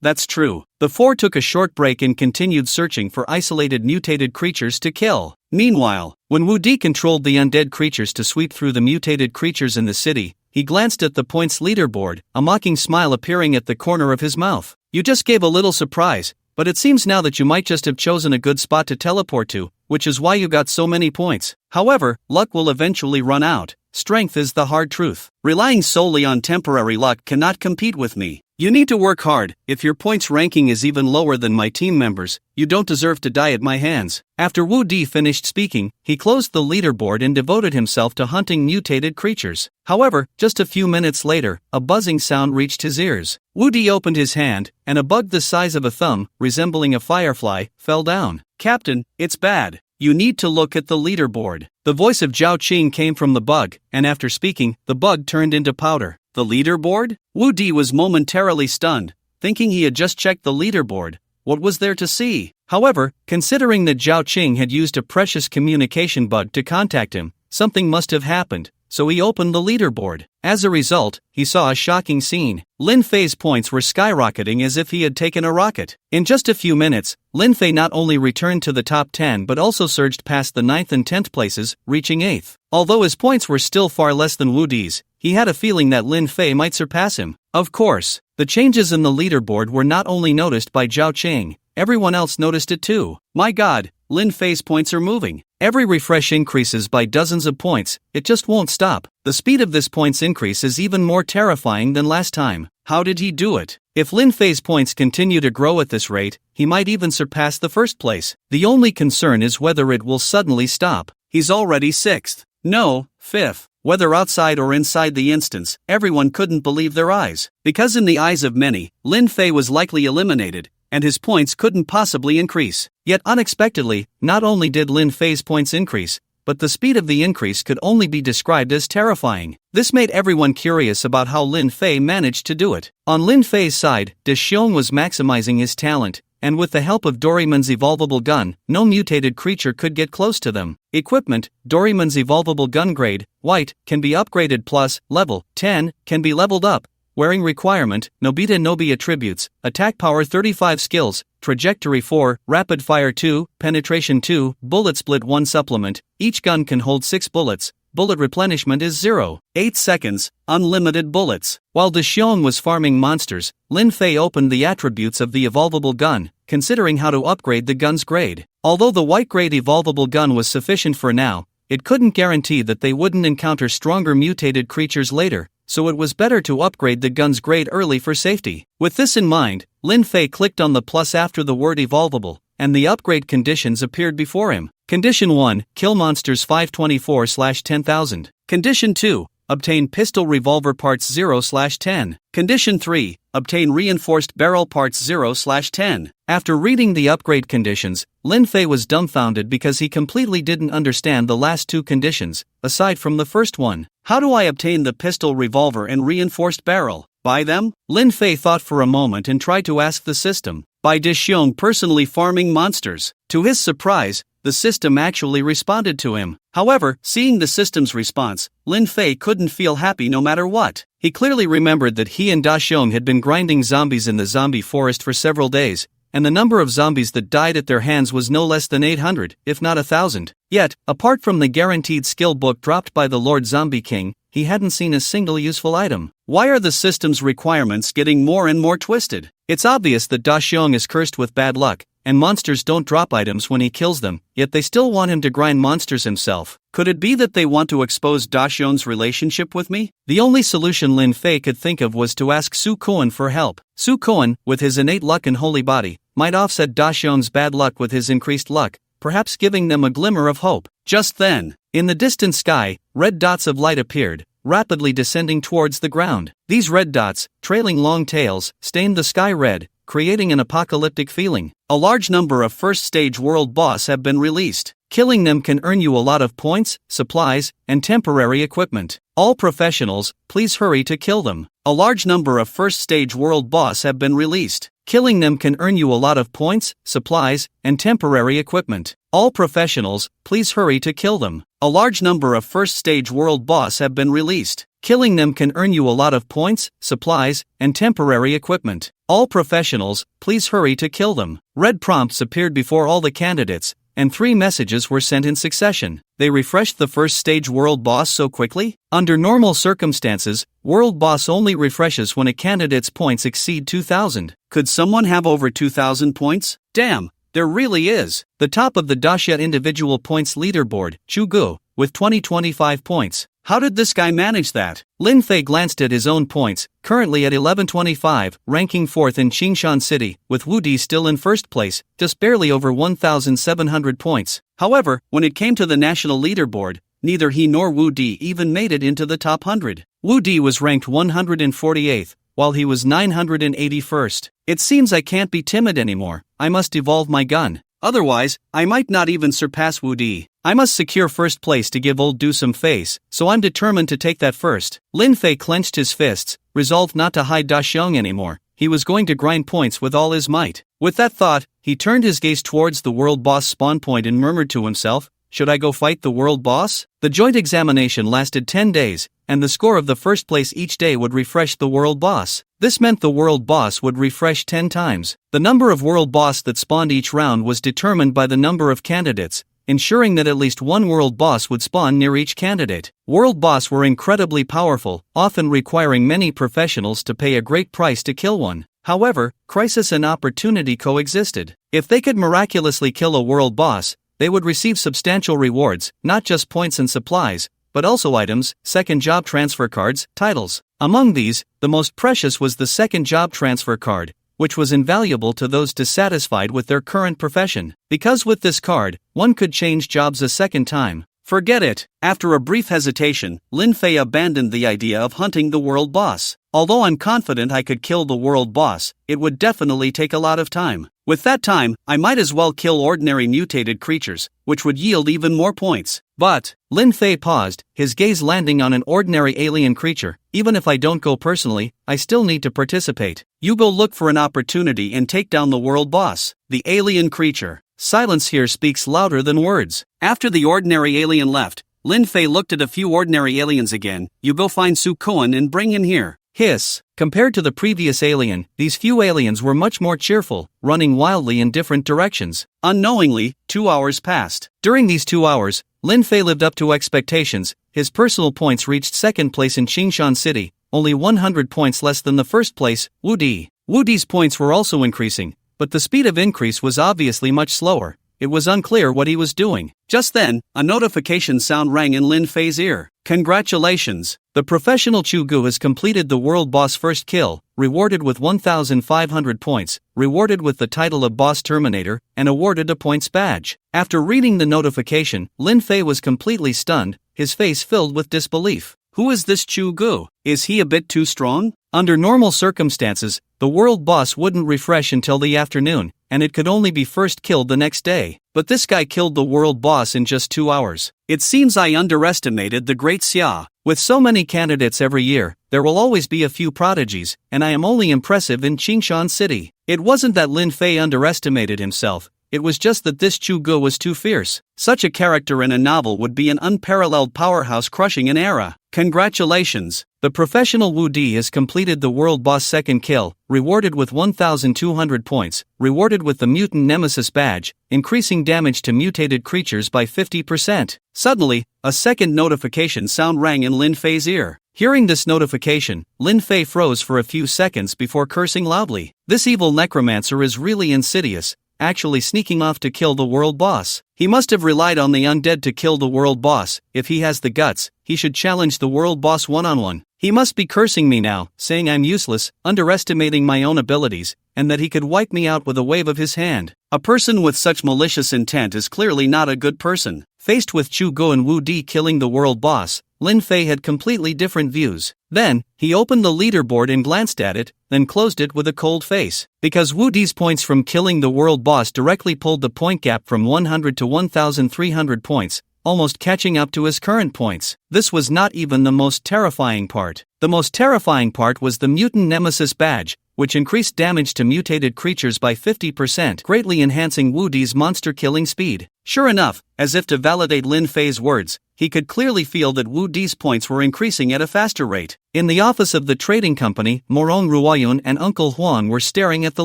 That's true. The 4 took a short break and continued searching for isolated mutated creatures to kill. Meanwhile, when Wu Di controlled the undead creatures to sweep through the mutated creatures in the city, he glanced at the points leaderboard, a mocking smile appearing at the corner of his mouth. You just gave a little surprise, but it seems now that you might just have chosen a good spot to teleport to, which is why you got so many points. However, luck will eventually run out. Strength is the hard truth. Relying solely on temporary luck cannot compete with me. You need to work hard. If your points ranking is even lower than my team members, you don't deserve to die at my hands. After Wu Di finished speaking, he closed the leaderboard and devoted himself to hunting mutated creatures. However, just a few minutes later, a buzzing sound reached his ears. Wu Di opened his hand, and a bug the size of a thumb, resembling a firefly, fell down. Captain, it's bad. You need to look at the leaderboard. The voice of Zhao Qing came from the bug, and after speaking, the bug turned into powder. The leaderboard? Wu Di was momentarily stunned, thinking he had just checked the leaderboard. What was there to see? However, considering that Zhao Qing had used a precious communication bug to contact him, something must have happened, so he opened the leaderboard. As a result, he saw a shocking scene. Lin Fei's points were skyrocketing as if he had taken a rocket. In just a few minutes, Lin Fei not only returned to the top 10 but also surged past the 9th and 10th places, reaching 8th. Although his points were still far less than Wu Di's, he had a feeling that Lin Fei might surpass him. Of course, the changes in the leaderboard were not only noticed by Zhao Qing, everyone else noticed it too. My god, Lin Fei's points are moving. Every refresh increases by dozens of points, it just won't stop. The speed of this points increase is even more terrifying than last time. How did he do it? If Lin Fei's points continue to grow at this rate, he might even surpass the first place. The only concern is whether it will suddenly stop. He's already 6th. No, 5th. Whether outside or inside the instance, everyone couldn't believe their eyes. Because in the eyes of many, Lin Fei was likely eliminated, and his points couldn't possibly increase. Yet unexpectedly, not only did Lin Fei's points increase, but the speed of the increase could only be described as terrifying. This made everyone curious about how Lin Fei managed to do it. On Lin Fei's side, De Xiong was maximizing his talent, and with the help of Doraemon's evolvable gun, no mutated creature could get close to them. Equipment: Doraemon's evolvable gun grade, white, can be upgraded plus, level, 10, can be leveled up. Wearing requirement: Nobita Nobi attributes, attack power 35 skills, trajectory 4, rapid fire 2, penetration 2, bullet split 1 supplement, each gun can hold 6 bullets, bullet replenishment is 0, 8 seconds, unlimited bullets. While De Xiong was farming monsters, Lin Fei opened the attributes of the evolvable gun, considering how to upgrade the gun's grade. Although the white grade evolvable gun was sufficient for now, it couldn't guarantee that they wouldn't encounter stronger mutated creatures later, so it was better to upgrade the gun's grade early for safety. With this in mind, Lin Fei clicked on the plus after the word evolvable, and the upgrade conditions appeared before him. Condition 1, kill monsters 524/10,000. Condition 2, obtain pistol revolver parts 0/10. Condition 3, obtain reinforced barrel parts 0/10. After reading the upgrade conditions, Lin Fei was dumbfounded because he completely didn't understand the last two conditions, aside from the first one. How do I obtain the pistol revolver and reinforced barrel? Buy them? Lin Fei thought for a moment and tried to ask the system. By De Xiong personally farming monsters. To his surprise, the system actually responded to him. However, seeing the system's response, Lin Fei couldn't feel happy no matter what. He clearly remembered that he and Da Xiong had been grinding zombies in the zombie forest for several days, and the number of zombies that died at their hands was no less than 800, if not 1,000. Yet, apart from the guaranteed skill book dropped by the Lord Zombie King, he hadn't seen a single useful item. Why are the system's requirements getting more and more twisted? It's obvious that Da Xiong is cursed with bad luck, and monsters don't drop items when he kills them, yet they still want him to grind monsters himself. Could it be that they want to expose Da Xiong's relationship with me? The only solution Lin Fei could think of was to ask Su Koan for help. Su Koan, with his innate luck and holy body, might offset Da Xiong's bad luck with his increased luck, perhaps giving them a glimmer of hope. Just then, in the distant sky, red dots of light appeared, rapidly descending towards the ground. These red dots, trailing long tails, stained the sky red, creating an apocalyptic feeling. A large number of first-stage world boss have been released. Killing them can earn you a lot of points, supplies, and temporary equipment. All professionals, please hurry to kill them. A large number of first-stage world boss have been released. Killing them can earn you a lot of points, supplies, and temporary equipment. All professionals, please hurry to kill them. A large number of first-stage world boss have been released. Killing them can earn you a lot of points, supplies, and temporary equipment. All professionals, please hurry to kill them. Red prompts appeared before all the candidates, and 3 messages were sent in succession. They refreshed the first stage world boss so quickly? Under normal circumstances, world boss only refreshes when a candidate's points exceed 2,000. Could someone have over 2,000 points? Damn, there really is. The top of the Daxia individual points leaderboard, Chu Gu, with 25 points. How did this guy manage that? Lin Fei glanced at his own points, currently at 1125, ranking 4th in Qingshan City, with Wu Di still in first place, just barely over 1,700 points. However, when it came to the national leaderboard, neither he nor Wu Di even made it into the top 100. Wu Di was ranked 148th, while he was 981st. It seems I can't be timid anymore. I must evolve my gun. Otherwise, I might not even surpass Wu Di. I must secure first place to give old Du some face, so I'm determined to take that first. Lin Fei clenched his fists, resolved not to hide Da Xiong anymore. He was going to grind points with all his might. With that thought, he turned his gaze towards the world boss spawn point and murmured to himself, should I go fight the world boss? The joint examination lasted 10 days, and the score of the first place each day would refresh the world boss. This meant the world boss would refresh 10 times. The number of world boss that spawned each round was determined by the number of candidates, ensuring that at least one world boss would spawn near each candidate. World boss were incredibly powerful, often requiring many professionals to pay a great price to kill one. However, crisis and opportunity coexisted. If they could miraculously kill a world boss, they would receive substantial rewards, not just points and supplies, but also items, second job transfer cards, titles. Among these, the most precious was the second job transfer card, which was invaluable to those dissatisfied with their current profession, because with this card, one could change jobs a second time. Forget it. After a brief hesitation, Lin Fei abandoned the idea of hunting the world boss. Although I'm confident I could kill the world boss, it would definitely take a lot of time. With that time, I might as well kill ordinary mutated creatures, which would yield even more points. But, Lin Fei paused, his gaze landing on an ordinary alien creature. Even if I don't go personally, I still need to participate. You go look for an opportunity and take down the world boss. The alien creature. Silence here speaks louder than words. After the ordinary alien left, Lin Fei looked at a few ordinary aliens again. You go find Su Koan and bring him here. Hiss. Compared to the previous alien, these few aliens were much more cheerful, running wildly in different directions. Unknowingly, 2 hours passed. During these 2 hours, Lin Fei lived up to expectations. His personal points reached second place in Qingshan City, only 100 points less than the first place, Wu Di. Wu Di's points were also increasing, but the speed of increase was obviously much slower. It was unclear what he was doing. Just then, a notification sound rang in Lin Fei's ear. Congratulations! The professional Chu Gu has completed the world boss first kill, rewarded with 1,500 points, rewarded with the title of Boss Terminator, and awarded a points badge. After reading the notification, Lin Fei was completely stunned, his face filled with disbelief. Who is this Chu Gu? Is he a bit too strong? Under normal circumstances, the world boss wouldn't refresh until the afternoon, and it could only be first killed the next day. But this guy killed the world boss in just 2 hours. It seems I underestimated the great Xia. With so many candidates every year, there will always be a few prodigies, and I am only impressive in Qingshan City. It wasn't that Lin Fei underestimated himself, it was just that this Chugo was too fierce. Such a character in a novel would be an unparalleled powerhouse crushing an era. Congratulations! The professional Wu Di has completed the world boss second kill, rewarded with 1,200 points, rewarded with the mutant nemesis badge, increasing damage to mutated creatures by 50%. Suddenly, a second notification sound rang in Lin Fei's ear. Hearing this notification, Lin Fei froze for a few seconds before cursing loudly. This evil necromancer is really insidious, actually sneaking off to kill the world boss. He must have relied on the undead to kill the world boss. If he has the guts, he should challenge the world boss one-on-one. He must be cursing me now, saying I'm useless, underestimating my own abilities, and that he could wipe me out with a wave of his hand. A person with such malicious intent is clearly not a good person. Faced with Chu Go and Wu Di killing the world boss, Lin Fei had completely different views. Then, he opened the leaderboard and glanced at it, then closed it with a cold face. Because Wu Di's points from killing the world boss directly pulled the point gap from 100 to 1,300 points, almost catching up to his current points. This was not even the most terrifying part. The most terrifying part was the mutant nemesis badge, which increased damage to mutated creatures by 50%, greatly enhancing Wu Di's monster-killing speed. Sure enough, as if to validate Lin Fei's words, he could clearly feel that Wu Di's points were increasing at a faster rate. In the office of the trading company, Morong Ruoyun and Uncle Huang were staring at the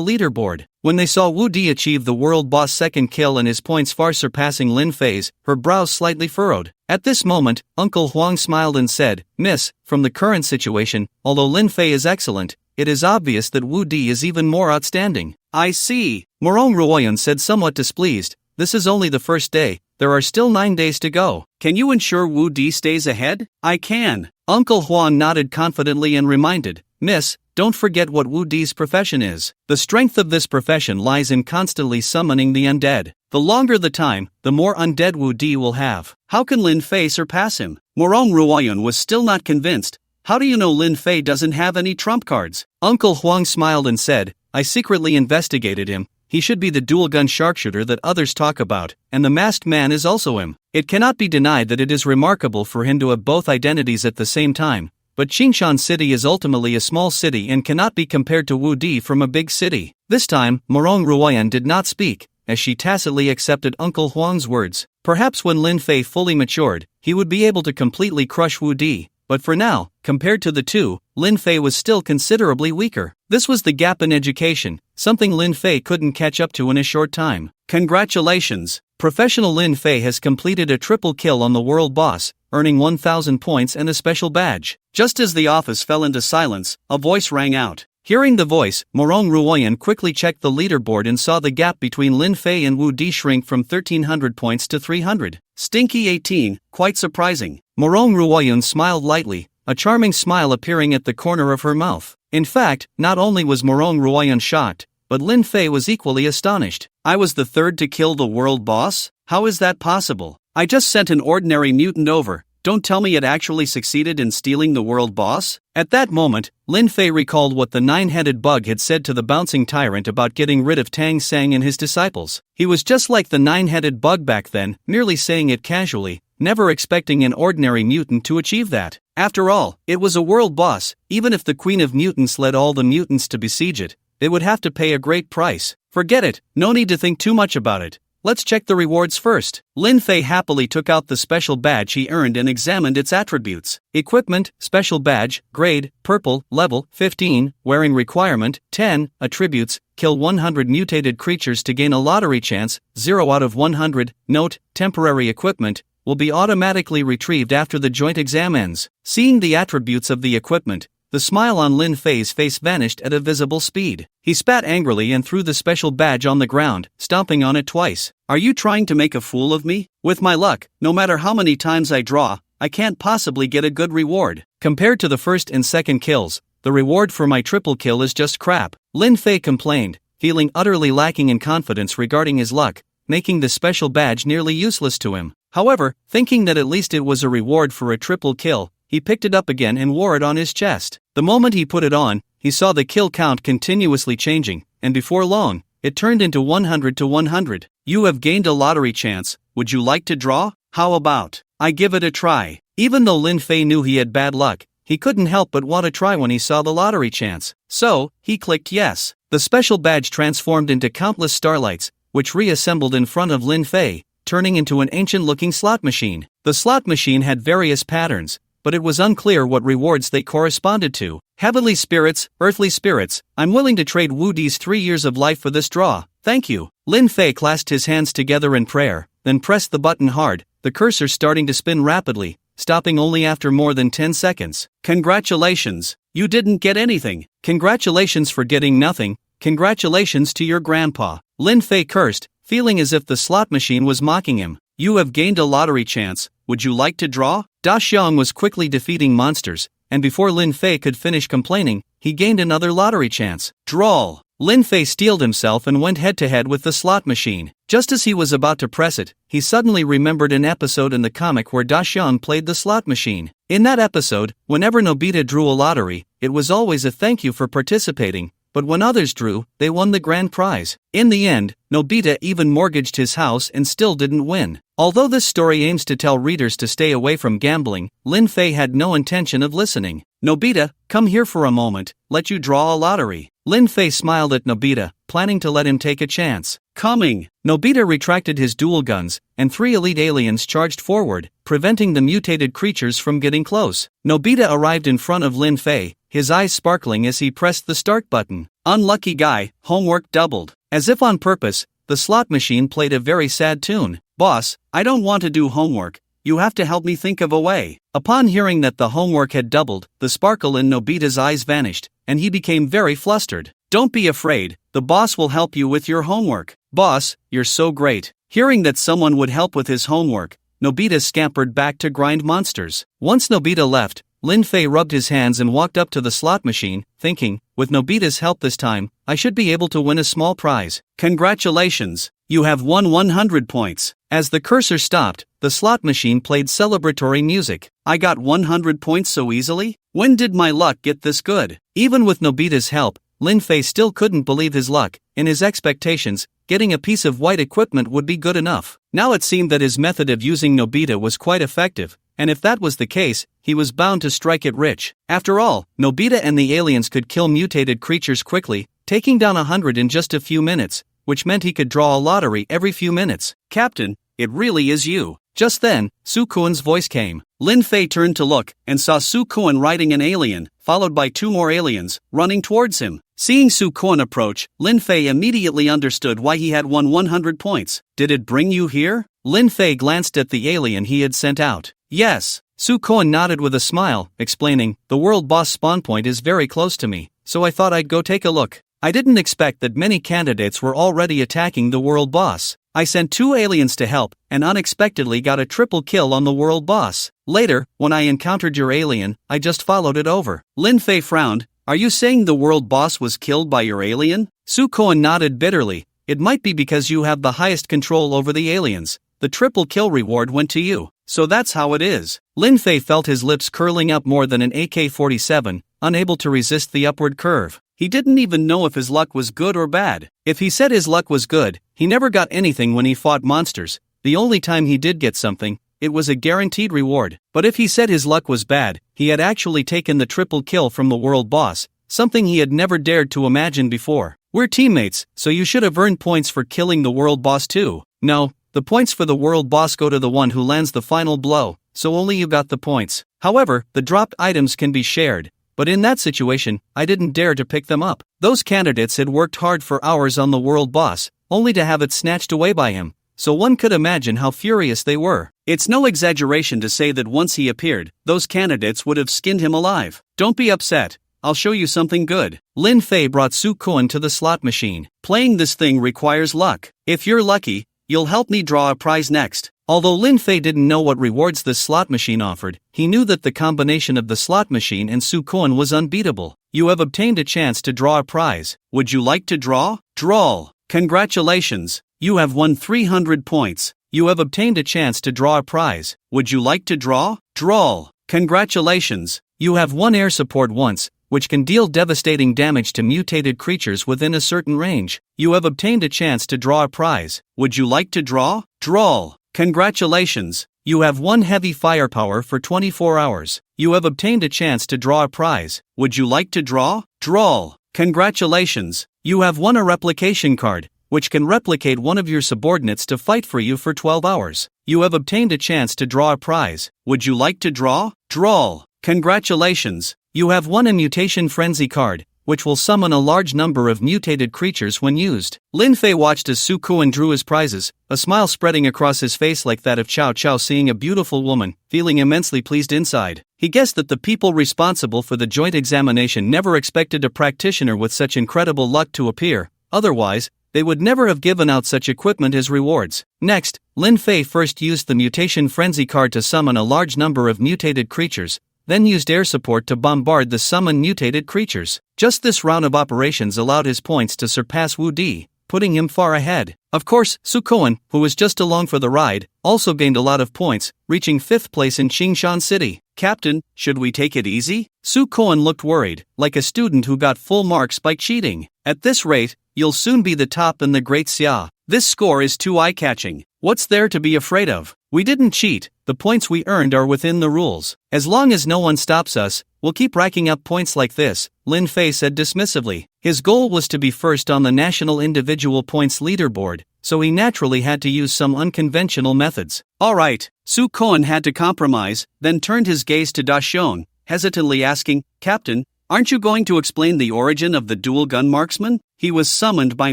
leaderboard. When they saw Wu Di achieve the world boss second kill and his points far surpassing Lin Fei's, her brows slightly furrowed. At this moment, Uncle Huang smiled and said, "Miss, from the current situation, although Lin Fei is excellent, it is obvious that Wu Di is even more outstanding." "I see," Morong Ruoyun said somewhat displeased. "This is only the first day, there are still 9 days to go. Can you ensure Wu Di stays ahead?" "I can." Uncle Huang nodded confidently and reminded, "Miss, don't forget what Wu Di's profession is. The strength of this profession lies in constantly summoning the undead. The longer the time, the more undead Wu Di will have. How can Lin Fei surpass him?" Morong Ruoyun was still not convinced. "How do you know Lin Fei doesn't have any trump cards?" Uncle Huang smiled and said, "I secretly investigated him. He should be the dual-gun sharpshooter that others talk about, and the masked man is also him. It cannot be denied that it is remarkable for him to have both identities at the same time, but Qingshan City is ultimately a small city and cannot be compared to Wu Di from a big city." This time, Morong Ruoyan did not speak, as she tacitly accepted Uncle Huang's words. Perhaps when Lin Fei fully matured, he would be able to completely crush Wu Di. But for now, compared to the two, Lin Fei was still considerably weaker. This was the gap in education, something Lin Fei couldn't catch up to in a short time. Congratulations! Professional Lin Fei has completed a triple kill on the world boss, earning 1,000 points and a special badge. Just as the office fell into silence, a voice rang out. Hearing the voice, Morong Ruoyan quickly checked the leaderboard and saw the gap between Lin Fei and Wu Di shrink from 1,300 points to 300. Stinky 18, quite surprising. Morong Ruoyan smiled lightly, a charming smile appearing at the corner of her mouth. In fact, not only was Morong Ruoyan shocked, but Lin Fei was equally astonished. "I was the third to kill the world boss? How is that possible? I just sent an ordinary mutant over. Don't tell me it actually succeeded in stealing the world boss?" At that moment, Lin Fei recalled what the nine-headed bug had said to the bouncing tyrant about getting rid of Tang Sang and his disciples. He was just like the nine-headed bug back then, merely saying it casually, never expecting an ordinary mutant to achieve that. After all, it was a world boss. Even if the Queen of Mutants led all the mutants to besiege it, they would have to pay a great price. Forget it, no need to think too much about it. Let's check the rewards first. Lin Fei happily took out the special badge he earned and examined its attributes. Equipment, special badge, grade, purple, level, 15, wearing requirement, 10, attributes, kill 100 mutated creatures to gain a lottery chance, 0 out of 100, note, temporary equipment, will be automatically retrieved after the joint exam ends. Seeing the attributes of the equipment, the smile on Lin Fei's face vanished at a visible speed. He spat angrily and threw the special badge on the ground, stomping on it twice. "Are you trying to make a fool of me? With my luck, no matter how many times I draw, I can't possibly get a good reward. Compared to the first and second kills, the reward for my triple kill is just crap," Lin Fei complained, feeling utterly lacking in confidence regarding his luck, making the special badge nearly useless to him. However, thinking that at least it was a reward for a triple kill, he picked it up again and wore it on his chest. The moment he put it on, he saw the kill count continuously changing, and before long, it turned into 100 to 100. "You have gained a lottery chance. Would you like to draw? How about I give it a try?" Even though Lin Fei knew he had bad luck, he couldn't help but want to try when he saw the lottery chance. So, he clicked yes. The special badge transformed into countless starlights, which reassembled in front of Lin Fei, turning into an ancient-looking slot machine. The slot machine had various patterns, but it was unclear what rewards they corresponded to. Heavenly spirits, earthly spirits, I'm willing to trade Wu Di's 3 years of life for this draw, thank you. Lin Fei clasped his hands together in prayer, then pressed the button hard, the cursor starting to spin rapidly, stopping only after more than 10 seconds. Congratulations, you didn't get anything. Congratulations for getting nothing. Congratulations to your grandpa. Lin Fei cursed, feeling as if the slot machine was mocking him. You have gained a lottery chance, would you like to draw? Da Xiang was quickly defeating monsters, and before Lin Fei could finish complaining, he gained another lottery chance. Draw! Lin Fei steeled himself and went head-to-head with the slot machine. Just as he was about to press it, he suddenly remembered an episode in the comic where Da Xiang played the slot machine. In that episode, whenever Nobita drew a lottery, it was always a thank you for participating, but when others drew, they won the grand prize. In the end, Nobita even mortgaged his house and still didn't win. Although this story aims to tell readers to stay away from gambling, Lin Fei had no intention of listening. Nobita, come here for a moment, let you draw a lottery. Lin Fei smiled at Nobita, planning to let him take a chance. Coming! Nobita retracted his dual guns, and 3 elite aliens charged forward, preventing the mutated creatures from getting close. Nobita arrived in front of Lin Fei, his eyes sparkling as he pressed the start button. Unlucky guy, homework doubled. As if on purpose, the slot machine played a very sad tune. Boss, I don't want to do homework. You have to help me think of a way. Upon hearing that the homework had doubled, the sparkle in Nobita's eyes vanished, and he became very flustered. Don't be afraid, the boss will help you with your homework. Boss, you're so great. Hearing that someone would help with his homework, Nobita scampered back to grind monsters. Once Nobita left, Lin Fei rubbed his hands and walked up to the slot machine, thinking, with Nobita's help this time, I should be able to win a small prize. Congratulations, you have won 100 points. As the cursor stopped, the slot machine played celebratory music. I got 100 points so easily? When did my luck get this good? Even with Nobita's help, Lin Fei still couldn't believe his luck. In his expectations, getting a piece of white equipment would be good enough. Now it seemed that his method of using Nobita was quite effective, and if that was the case, he was bound to strike it rich. After all, Nobita and the aliens could kill mutated creatures quickly, taking down 100 in just a few minutes, which meant he could draw a lottery every few minutes. Captain, it really is you. Just then, Su Kuan's voice came. Lin Fei turned to look, and saw Su Kuan riding an alien, followed by 2 more aliens, running towards him. Seeing Su Kuan approach, Lin Fei immediately understood why he had won 100 points. Did it bring you here? Lin Fei glanced at the alien he had sent out. Yes. Su Kuan nodded with a smile, explaining, the world boss spawn point is very close to me, so I thought I'd go take a look. I didn't expect that many candidates were already attacking the world boss. I sent 2 aliens to help, and unexpectedly got a triple kill on the world boss. Later, when I encountered your alien, I just followed it over. Lin Fei frowned. Are you saying the world boss was killed by your alien? Su Kuan nodded bitterly. It might be because you have the highest control over the aliens. The triple kill reward went to you. So that's how it is. Lin Fei felt his lips curling up more than an AK-47, unable to resist the upward curve. He didn't even know if his luck was good or bad. If he said his luck was good, he never got anything when he fought monsters. The only time he did get something, it was a guaranteed reward. But if he said his luck was bad, he had actually taken the triple kill from the world boss, something he had never dared to imagine before. We're teammates, so you should have earned points for killing the world boss too. No, the points for the world boss go to the one who lands the final blow, so only you got the points. However, the dropped items can be shared. But in that situation, I didn't dare to pick them up. Those candidates had worked hard for hours on the world boss, only to have it snatched away by him, so one could imagine how furious they were. It's no exaggeration to say that once he appeared, those candidates would have skinned him alive. Don't be upset, I'll show you something good. Lin Fei brought Su Kuan to the slot machine. Playing this thing requires luck. If you're lucky, you'll help me draw a prize next. Although Lin Fei didn't know what rewards this slot machine offered, he knew that the combination of the slot machine and Su Kuan was unbeatable. You have obtained a chance to draw a prize. Would you like to draw? Draw! Congratulations! You have won 300 points. You have obtained a chance to draw a prize. Would you like to draw? Draw! Congratulations! You have won air support once, which can deal devastating damage to mutated creatures within a certain range. You have obtained a chance to draw a prize. Would you like to draw? Draw! Congratulations! You have won heavy firepower for 24 hours. You have obtained a chance to draw a prize. Would you like to draw? Draw! Congratulations! You have won a replication card. which can replicate one of your subordinates to fight for you for 12 hours. You have obtained a chance to draw a prize. Would you like to draw? Draw! Congratulations! You have won a Mutation Frenzy card, which will summon a large number of mutated creatures when used. Lin Fei watched as Su Kuan drew his prizes, a smile spreading across his face like that of Chow Chow seeing a beautiful woman, feeling immensely pleased inside. He guessed that the people responsible for the joint examination never expected a practitioner with such incredible luck to appear, otherwise, they would never have given out such equipment as rewards. Next, Lin Fei first used the Mutation Frenzy card to summon a large number of mutated creatures, then used air support to bombard the summoned mutated creatures. Just this round of operations allowed his points to surpass Wu Di, putting him far ahead. Of course, Su Kuan, who was just along for the ride, also gained a lot of points, reaching 5th place in Qingshan City. Captain, should we take it easy? Su Kuan looked worried, like a student who got full marks by cheating. At this rate, you'll soon be the top in the Great Xia. This score is too eye-catching. What's there to be afraid of? We didn't cheat, the points we earned are within the rules. As long as no one stops us, we'll keep racking up points like this, Lin Fei said dismissively. His goal was to be first on the national individual points leaderboard, so he naturally had to use some unconventional methods. Alright, Su Kuan had to compromise, then turned his gaze to Da Xiong, hesitantly asking, Captain, aren't you going to explain the origin of the dual gun marksman? He was summoned by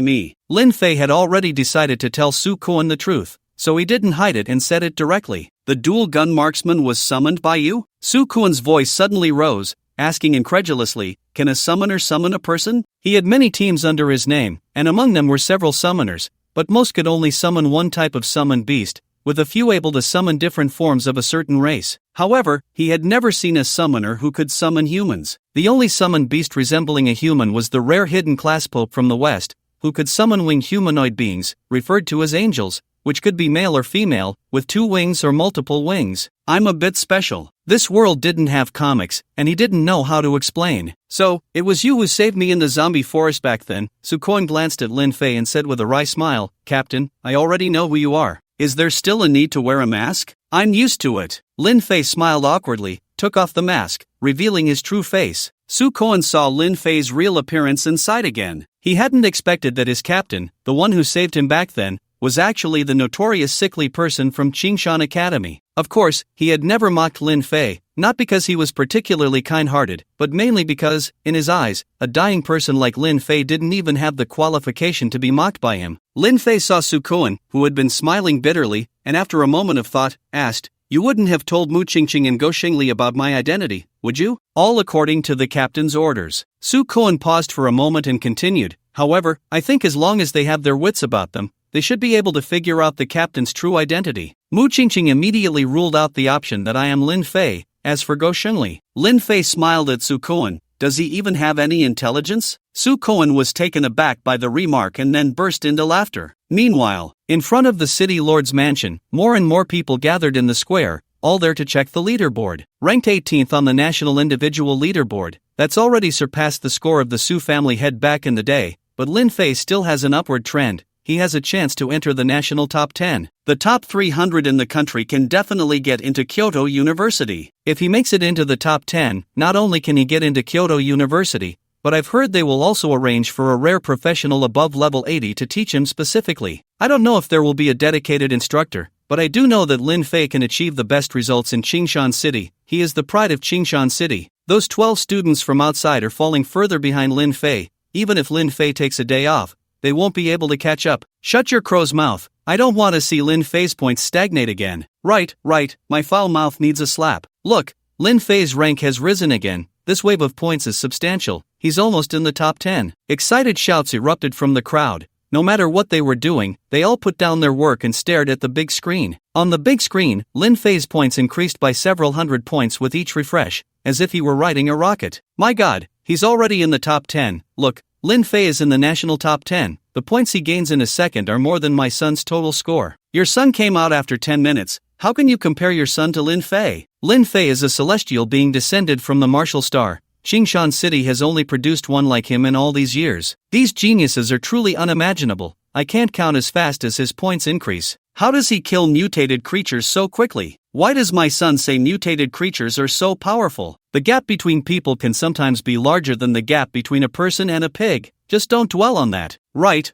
me. Lin Fei had already decided to tell Su Kuan the truth, so he didn't hide it and said it directly. The dual gun marksman was summoned by you? Su Kuan's voice suddenly rose, asking incredulously, can a summoner summon a person? He had many teams under his name, and among them were several summoners, but most could only summon one type of summoned beast, with a few able to summon different forms of a certain race. However, he had never seen a summoner who could summon humans. The only summoned beast resembling a human was the rare hidden class pope from the west, who could summon winged humanoid beings, referred to as angels, which could be male or female, with 2 wings or multiple wings. I'm a bit special. This world didn't have comics, and he didn't know how to explain. So, it was you who saved me in the zombie forest back then. Su Kuan glanced at Lin Fei and said with a wry smile, Captain, I already know who you are. Is there still a need to wear a mask? I'm used to it. Lin Fei smiled awkwardly, took off the mask, revealing his true face. Su Kuan saw Lin Fei's real appearance and sighed again. He hadn't expected that his captain, the one who saved him back then, was actually the notorious sickly person from Qingshan Academy. Of course, he had never mocked Lin Fei, not because he was particularly kind-hearted, but mainly because, in his eyes, a dying person like Lin Fei didn't even have the qualification to be mocked by him. Lin Fei saw Su Kuan, who had been smiling bitterly, and after a moment of thought, asked, You wouldn't have told Mu Qingqing and Go Xingli about my identity, would you? All according to the captain's orders. Su Kuan paused for a moment and continued, However, I think as long as they have their wits about them, they should be able to figure out the captain's true identity. Mu Qingqing immediately ruled out the option that I am Lin Fei. As for Go Xingli, Lin Fei smiled at Su Kuan. Does he even have any intelligence? Su Kuan was taken aback by the remark and then burst into laughter. Meanwhile, in front of the city lord's mansion, more and more people gathered in the square, all there to check the leaderboard. Ranked 18th on the national individual leaderboard, that's already surpassed the score of the Su family head back in the day, but Lin Fei still has an upward trend. He has a chance to enter the national top 10. The top 300 in the country can definitely get into Kyoto University. If he makes it into the top 10, not only can he get into Kyoto University, but I've heard they will also arrange for a rare professional above level 80 to teach him specifically. I don't know if there will be a dedicated instructor, but I do know that Lin Fei can achieve the best results in Qingshan City. He is the pride of Qingshan City. Those 12 students from outside are falling further behind Lin Fei. Even if Lin Fei takes a day off, they won't be able to catch up. Shut your crow's mouth. I don't want to see Lin Fei's points stagnate again. Right, my foul mouth needs a slap. Look, Lin Fei's rank has risen again. This wave of points is substantial. He's almost in the top 10. Excited shouts erupted from the crowd. No matter what they were doing, they all put down their work and stared at the big screen. On the big screen, Lin Fei's points increased by several hundred points with each refresh, as if he were riding a rocket. My god, he's already in the top 10. Look, Lin Fei is in the national top 10. The points he gains in a second are more than my son's total score. Your son came out after 10 minutes. How can you compare your son to Lin Fei? Lin Fei is a celestial being descended from the martial star. Qingshan City has only produced one like him in all these years. These geniuses are truly unimaginable. I can't count as fast as his points increase. How does he kill mutated creatures so quickly? Why does my son say mutated creatures are so powerful? The gap between people can sometimes be larger than the gap between a person and a pig. just don't dwell on that. Right.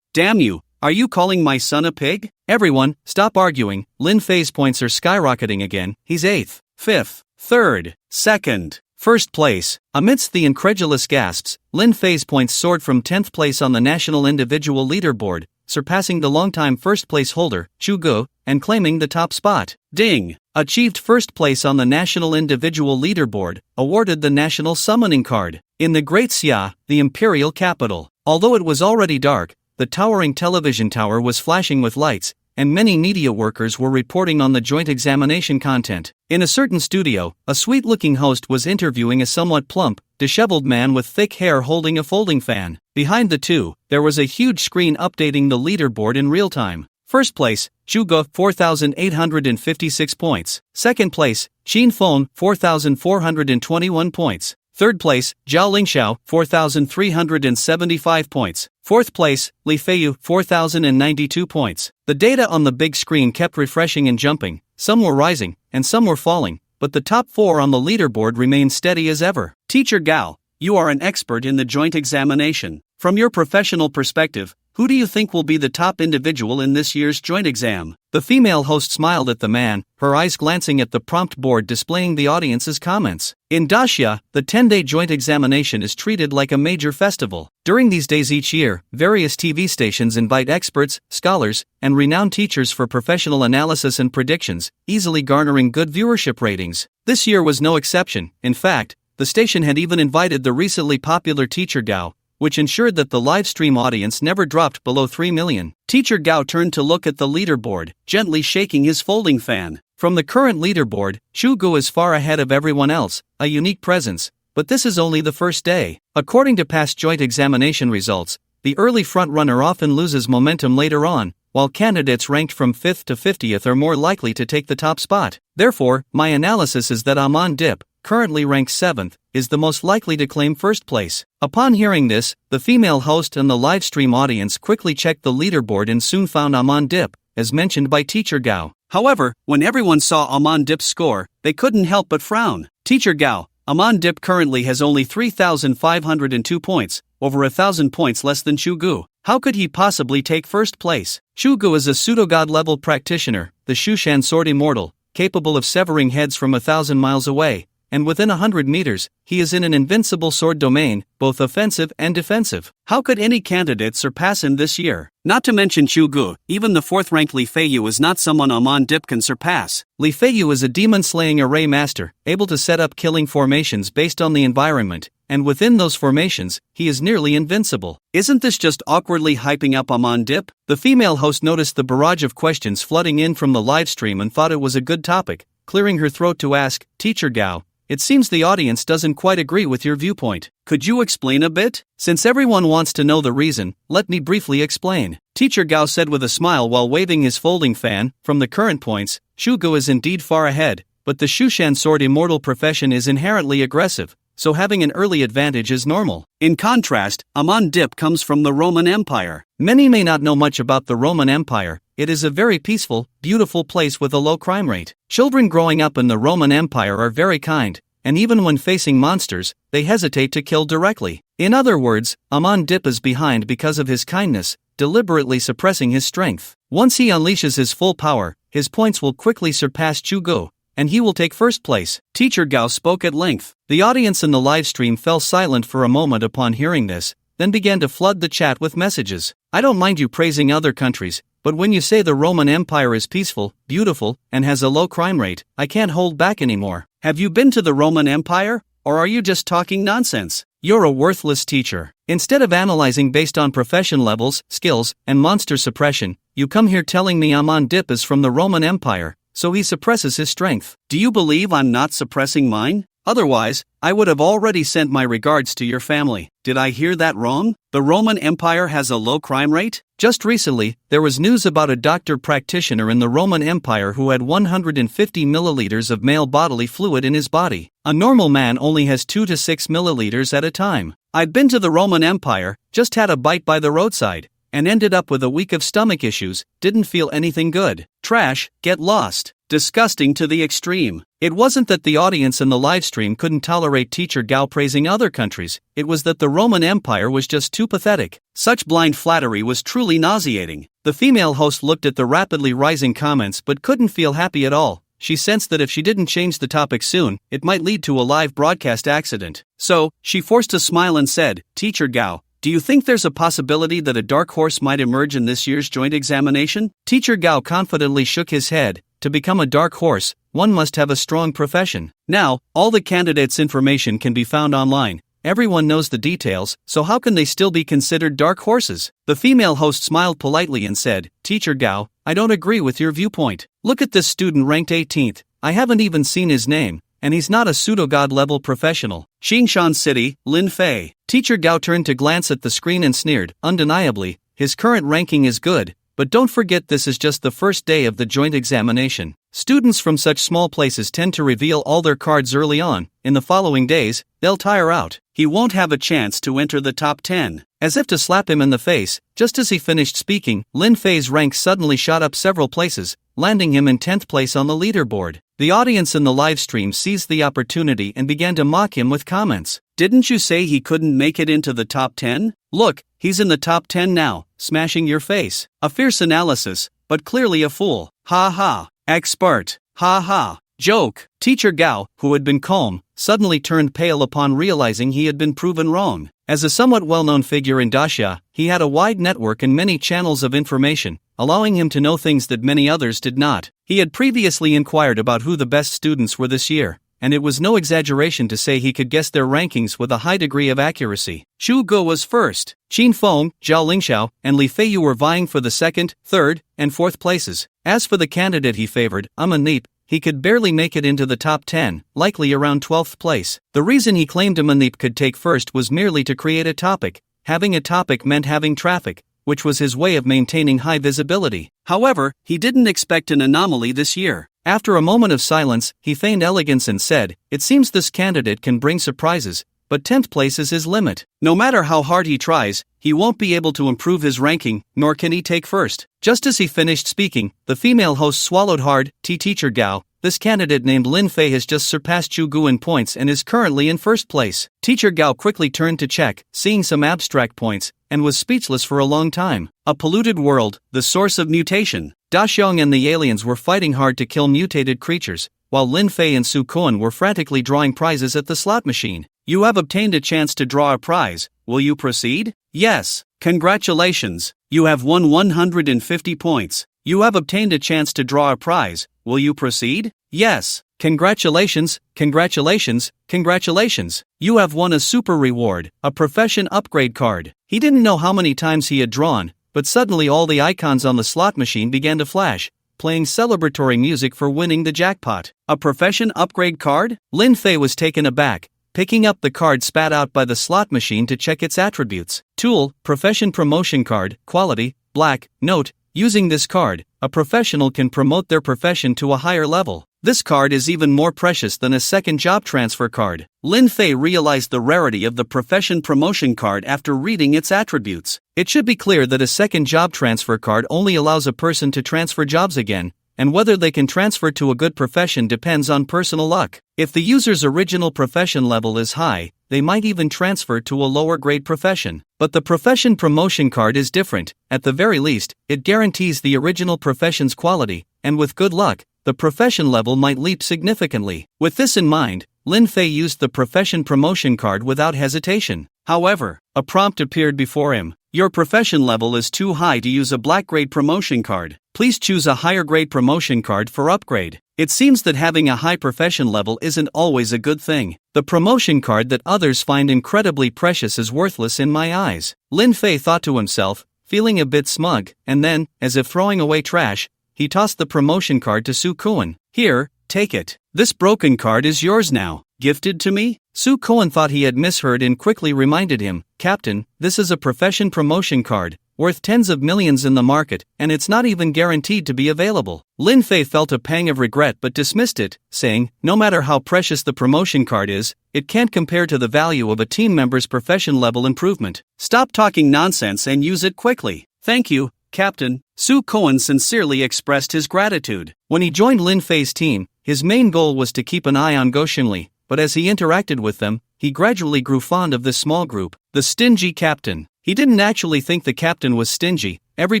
Damn you, are you calling my son a pig? Everyone, stop arguing. Lin Fei's points are skyrocketing again. He's 8th, 5th, 3rd, 2nd, 1st place. Amidst the incredulous gasps, Lin Fei's points soared from 10th place on the national individual leaderboard, surpassing the longtime first place holder, Chu Gu, and claiming the top spot. Ding! Achieved first place on the national individual leaderboard, awarded the national summoning card. In the Great Xia, the imperial capital. Although it was already dark, the towering television tower was flashing with lights, and many media workers were reporting on the joint examination content. In a certain studio, a sweet-looking host was interviewing a somewhat plump, disheveled man with thick hair holding a folding fan. Behind the two, there was a huge screen updating the leaderboard in real time. First place, Chu Gu, 4,856 points. Second place, Qin Feng, 4,421 points. Third place, Zhao Lingxiao, 4,375 points. Fourth place, Li Feiyu, 4,092 points. The data on the big screen kept refreshing and jumping. Some were rising, and some were falling, but the top 4 on the leaderboard remained steady as ever. Teacher Gao, you are an expert in the joint examination. From your professional perspective, who do you think will be the top individual in this year's joint exam? The female host smiled at the man, her eyes glancing at the prompt board displaying the audience's comments. In Daxia, the 10-day joint examination is treated like a major festival. During these days each year, various TV stations invite experts, scholars, and renowned teachers for professional analysis and predictions, easily garnering good viewership ratings. This year was no exception. In fact, the station had even invited the recently popular Teacher Gao, which ensured that the live stream audience never dropped below 3 million. Teacher Gao turned to look at the leaderboard, gently shaking his folding fan. From the current leaderboard, Chu Gu is far ahead of everyone else, a unique presence, but this is only the first day. According to past joint examination results, the early frontrunner often loses momentum later on, while candidates ranked from 5th to 50th are more likely to take the top spot. Therefore, my analysis is that Amon Dip, currently ranked 7th, is the most likely to claim first place. Upon hearing this, the female host and the livestream audience quickly checked the leaderboard and soon found Amon Dip, as mentioned by Teacher Gao. However, when everyone saw Amon Dip's score, they couldn't help but frown. Teacher Gao, Amon Dip currently has only 3,502 points, over 1,000 points less than Chu Gu. How could he possibly take first place? Chu Gu is a pseudo-god-level practitioner, the Shushan sword immortal, capable of severing heads from 1,000 miles away, and within 100 meters, he is in an invincible sword domain, both offensive and defensive. How could any candidate surpass him this year? Not to mention Chu Gu, even the 4th-ranked Li Feiyu is not someone Amon Dip can surpass. Li Feiyu is a demon-slaying array master, able to set up killing formations based on the environment, and within those formations, he is nearly invincible. Isn't this just awkwardly hyping up Amon Dip? The female host noticed the barrage of questions flooding in from the livestream and thought it was a good topic, clearing her throat to ask, Teacher Gao, it seems the audience doesn't quite agree with your viewpoint. Could you explain a bit? Since everyone wants to know the reason, let me briefly explain. Teacher Gao said with a smile while waving his folding fan. From the current points, Chu Gu is indeed far ahead, but the Shushan sword immortal profession is inherently aggressive, so having an early advantage is normal. In contrast, Amon Dip comes from the Roman Empire. Many may not know much about the Roman Empire. It is a very peaceful, beautiful place with a low crime rate. Children growing up in the Roman Empire are very kind, and even when facing monsters, they hesitate to kill directly. In other words, Amon Dip is behind because of his kindness, deliberately suppressing his strength. Once he unleashes his full power, his points will quickly surpass Chu Gu, and he will take first place. Teacher Gao spoke at length. The audience in the live stream fell silent for a moment upon hearing this, then began to flood the chat with messages. I don't mind you praising other countries, but when you say the Roman Empire is peaceful, beautiful, and has a low crime rate, I can't hold back anymore. Have you been to the Roman Empire? Or are you just talking nonsense? You're a worthless teacher. Instead of analyzing based on profession levels, skills, and monster suppression, you come here telling me Amon Dip is from the Roman Empire, so he suppresses his strength. Do you believe I'm not suppressing mine? Otherwise, I would have already sent my regards to your family. Did I hear that wrong? The Roman Empire has a low crime rate? Just recently, there was news about a doctor practitioner in the Roman Empire who had 150 milliliters of male bodily fluid in his body. A normal man only has 2 to 6 milliliters at a time. I'd been to the Roman Empire, just had a bite by the roadside, and ended up with a week of stomach issues, didn't feel anything good. Trash, get lost. Disgusting to the extreme. It wasn't that the audience in the livestream couldn't tolerate Teacher Gao praising other countries, it was that the Roman Empire was just too pathetic. Such blind flattery was truly nauseating. The female host looked at the rapidly rising comments but couldn't feel happy at all. She sensed that if she didn't change the topic soon, it might lead to a live broadcast accident. So, she forced a smile and said, "Teacher Gao, do you think there's a possibility that a dark horse might emerge in this year's joint examination?" Teacher Gao confidently shook his head. To become a dark horse, one must have a strong profession. Now, all the candidates' information can be found online. Everyone knows the details, so how can they still be considered dark horses? The female host smiled politely and said, "Teacher Gao, I don't agree with your viewpoint. Look at this student ranked 18th. I haven't even seen his name, and he's not a pseudo-god level professional. Xingshan City, Lin Fei." Teacher Gao turned to glance at the screen and sneered, "Undeniably, his current ranking is good. But don't forget this is just the first day of the joint examination. Students from such small places tend to reveal all their cards early on. In the following days, they'll tire out. He won't have a chance to enter the top 10. As if to slap him in the face, just as he finished speaking, Lin Fei's rank suddenly shot up several places, landing him in 10th place on the leaderboard. The audience in the livestream seized the opportunity and began to mock him with comments. "Didn't you say he couldn't make it into the top 10? Look, he's in the top 10 now, smashing your face." A fierce analysis, but clearly a fool. Ha ha. Expert. Ha ha. Joke. Teacher Gao, who had been calm, suddenly turned pale upon realizing he had been proven wrong. As a somewhat well-known figure in Daxia, he had a wide network and many channels of information, allowing him to know things that many others did not. He had previously inquired about who the best students were this year, and it was no exaggeration to say he could guess their rankings with a high degree of accuracy. Xu Ge was first. Qin Feng, Zhao Lingxiao, and Li Feiyu were vying for the second, third, and fourth places. As for the candidate he favored, Amanip, he could barely make it into the top 10, likely around 12th place. The reason he claimed Amanip could take first was merely to create a topic. Having a topic meant having traffic, which was his way of maintaining high visibility. However, he didn't expect an anomaly this year. After a moment of silence, he feigned elegance and said, "It seems this candidate can bring surprises, but 10th place is his limit. No matter how hard he tries, he won't be able to improve his ranking, nor can he take first." Just as he finished speaking, the female host swallowed hard. Teacher Gao, this candidate named Lin Fei has just surpassed Zhu Gu in points and is currently in first place. Teacher Gao quickly turned to check, seeing some abstract points, and was speechless for a long time. A polluted world, the source of mutation. Da Xiong and the aliens were fighting hard to kill mutated creatures, while Lin Fei and Su Kuan were frantically drawing prizes at the slot machine. "You have obtained a chance to draw a prize. Will you proceed?" "Yes." "Congratulations. You have won 150 points. You have obtained a chance to draw a prize. Will you proceed?" "Yes." "Congratulations, congratulations, congratulations. You have won a super reward, a profession upgrade card." He didn't know how many times he had drawn, but suddenly all the icons on the slot machine began to flash, playing celebratory music for winning the jackpot. A profession upgrade card? Lin Fei was taken aback, picking up the card spat out by the slot machine to check its attributes. Tool, profession promotion card, quality, black. Note, using this card, a professional can promote their profession to a higher level. This card is even more precious than a second job transfer card. Lin Fei realized the rarity of the profession promotion card after reading its attributes. It should be clear that a second job transfer card only allows a person to transfer jobs again, and whether they can transfer to a good profession depends on personal luck. If the user's original profession level is high, they might even transfer to a lower grade profession. But the profession promotion card is different. At the very least, it guarantees the original profession's quality, and with good luck, the profession level might leap significantly. With this in mind, Lin Fei used the profession promotion card without hesitation. However, a prompt appeared before him. Your profession level is too high to use a black grade promotion card. Please choose a higher grade promotion card for upgrade. It seems that having a high profession level isn't always a good thing. The promotion card that others find incredibly precious is worthless in my eyes. Lin Fei thought to himself, feeling a bit smug, and then, as if throwing away trash, he tossed the promotion card to Su Kuan. Here, take it. This broken card is yours now. Gifted to me? Su Kuan thought he had misheard and quickly reminded him, Captain, this is a profession promotion card, worth tens of millions in the market, and it's not even guaranteed to be available. Lin Fei felt a pang of regret but dismissed it, saying, no matter how precious the promotion card is, it can't compare to the value of a team member's profession level improvement. Stop talking nonsense and use it quickly. "Thank you, Captain." Su Koen sincerely expressed his gratitude. When he joined Lin Fei's team, his main goal was to keep an eye on Go Xinli, but as he interacted with them, he gradually grew fond of this small group, the stingy captain. He didn't actually think the captain was stingy. Every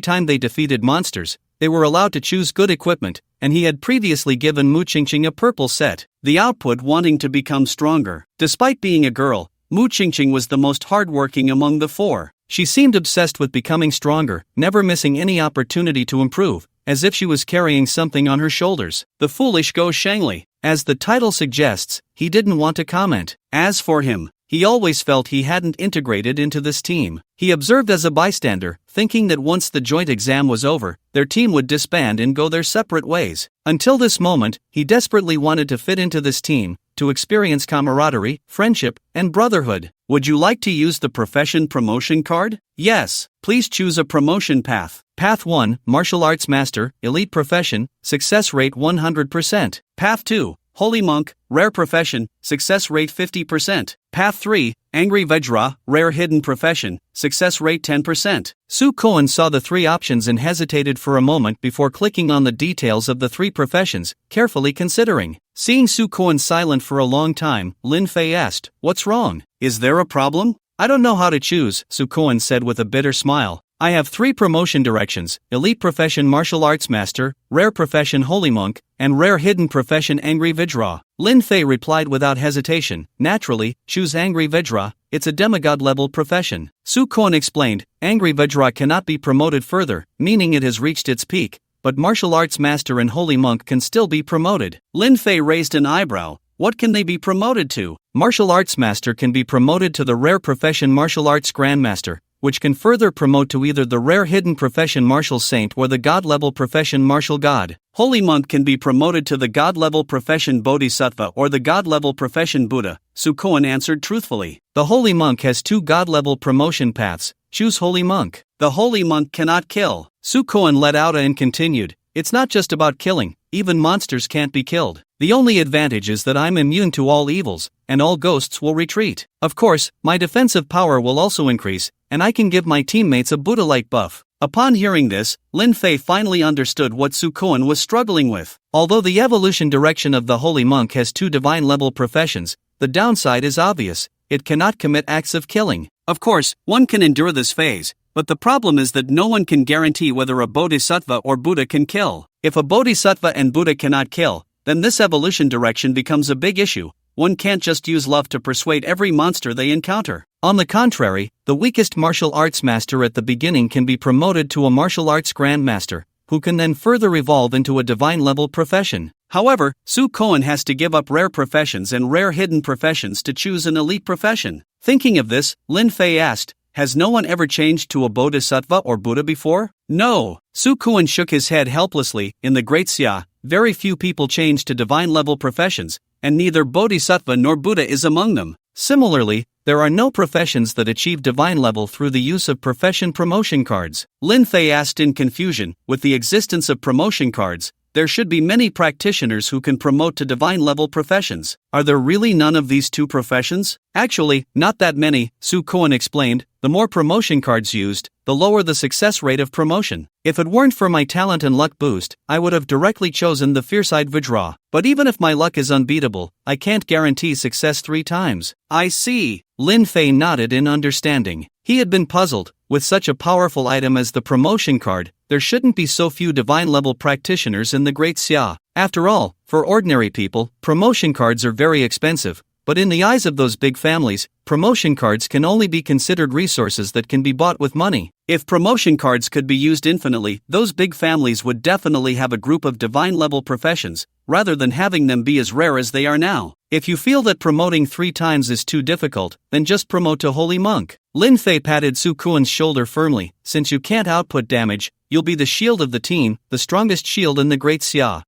time they defeated monsters, they were allowed to choose good equipment, and he had previously given Mu Qingqing a purple set, the output wanting to become stronger. Despite being a girl, Mu Qingqing was the most hardworking among the four. She seemed obsessed with becoming stronger, never missing any opportunity to improve, as if she was carrying something on her shoulders. The foolish Go Shangli. As the title suggests, he didn't want to comment. As for him, he always felt he hadn't integrated into this team. He observed as a bystander, thinking that once the joint exam was over, their team would disband and go their separate ways. Until this moment, he desperately wanted to fit into this team, to experience camaraderie, friendship, and brotherhood. Would you like to use the profession promotion card? Yes, please choose a promotion path. Path 1, Martial Arts Master, Elite Profession, Success Rate 100%. Path 2, Holy Monk, Rare Profession, Success Rate 50%. Path 3, Angry Vajra, Rare Hidden Profession, Success Rate 10%. Su Koen saw the three options and hesitated for a moment before clicking on the details of the three professions, carefully considering. Seeing Su Koen silent for a long time, Lin Fei asked, "What's wrong? Is there a problem?" "I don't know how to choose," Su Koen said with a bitter smile. "I have three promotion directions: Elite Profession Martial Arts Master, Rare Profession Holy Monk, and Rare Hidden Profession Angry Vajra." Lin Fei replied without hesitation, "Naturally, choose Angry Vajra, it's a demigod-level profession." Su Koen explained, "Angry Vajra cannot be promoted further, meaning it has reached its peak, but Martial Arts Master and Holy Monk can still be promoted." Lin Fei raised an eyebrow. What can they be promoted to? Martial Arts Master can be promoted to the Rare Profession Martial Arts Grandmaster, which can further promote to either the Rare Hidden Profession Martial Saint or the God-level profession Martial God. Holy Monk can be promoted to the God-level profession Bodhisattva or the God-level profession Buddha, Su Koen answered truthfully. The Holy Monk has two God-level promotion paths. Choose Holy Monk. The Holy Monk cannot kill. Su Koen let out and continued, "It's not just about killing, even monsters can't be killed. The only advantage is that I'm immune to all evils, and all ghosts will retreat. Of course, my defensive power will also increase, and I can give my teammates a Buddha-like buff." Upon hearing this, Lin Fei finally understood what Su Koen was struggling with. Although the evolution direction of the Holy Monk has two divine-level professions, the downside is obvious: it cannot commit acts of killing. Of course, one can endure this phase, but the problem is that no one can guarantee whether a Bodhisattva or Buddha can kill. If a Bodhisattva and Buddha cannot kill, then this evolution direction becomes a big issue. One can't just use love to persuade every monster they encounter. On the contrary, the weakest martial arts master at the beginning can be promoted to a martial arts grandmaster, who can then further evolve into a divine-level profession. However, Su Koen has to give up rare professions and rare hidden professions to choose an elite profession. Thinking of this, Lin Fei asked, "Has no one ever changed to a Bodhisattva or Buddha before?" "No." Su Koen shook his head helplessly. "In the Great Xia, very few people change to divine-level professions, and neither Bodhisattva nor Buddha is among them. Similarly, there are no professions that achieve divine level through the use of profession promotion cards." Lin Fei asked in confusion, "With the existence of promotion cards, there should be many practitioners who can promote to divine level professions. Are there really none of these two professions?" "Actually, not that many," Su Koen explained. "The more promotion cards used, the lower the success rate of promotion. If it weren't for my talent and luck boost, I would have directly chosen the Fierce-Eyed Vajra. But even if my luck is unbeatable, I can't guarantee success 3 times. "I see." Lin Fei nodded in understanding. He had been puzzled. With such a powerful item as the promotion card, there shouldn't be so few divine-level practitioners in the Great Xia. After all, for ordinary people, promotion cards are very expensive. But in the eyes of those big families, promotion cards can only be considered resources that can be bought with money. If promotion cards could be used infinitely, those big families would definitely have a group of divine-level professions, rather than having them be as rare as they are now. If you feel that promoting 3 times is too difficult, then just promote to Holy Monk. Lin Fei patted Su Koen's shoulder firmly. "Since you can't output damage, you'll be the shield of the team, the strongest shield in the Great Xia."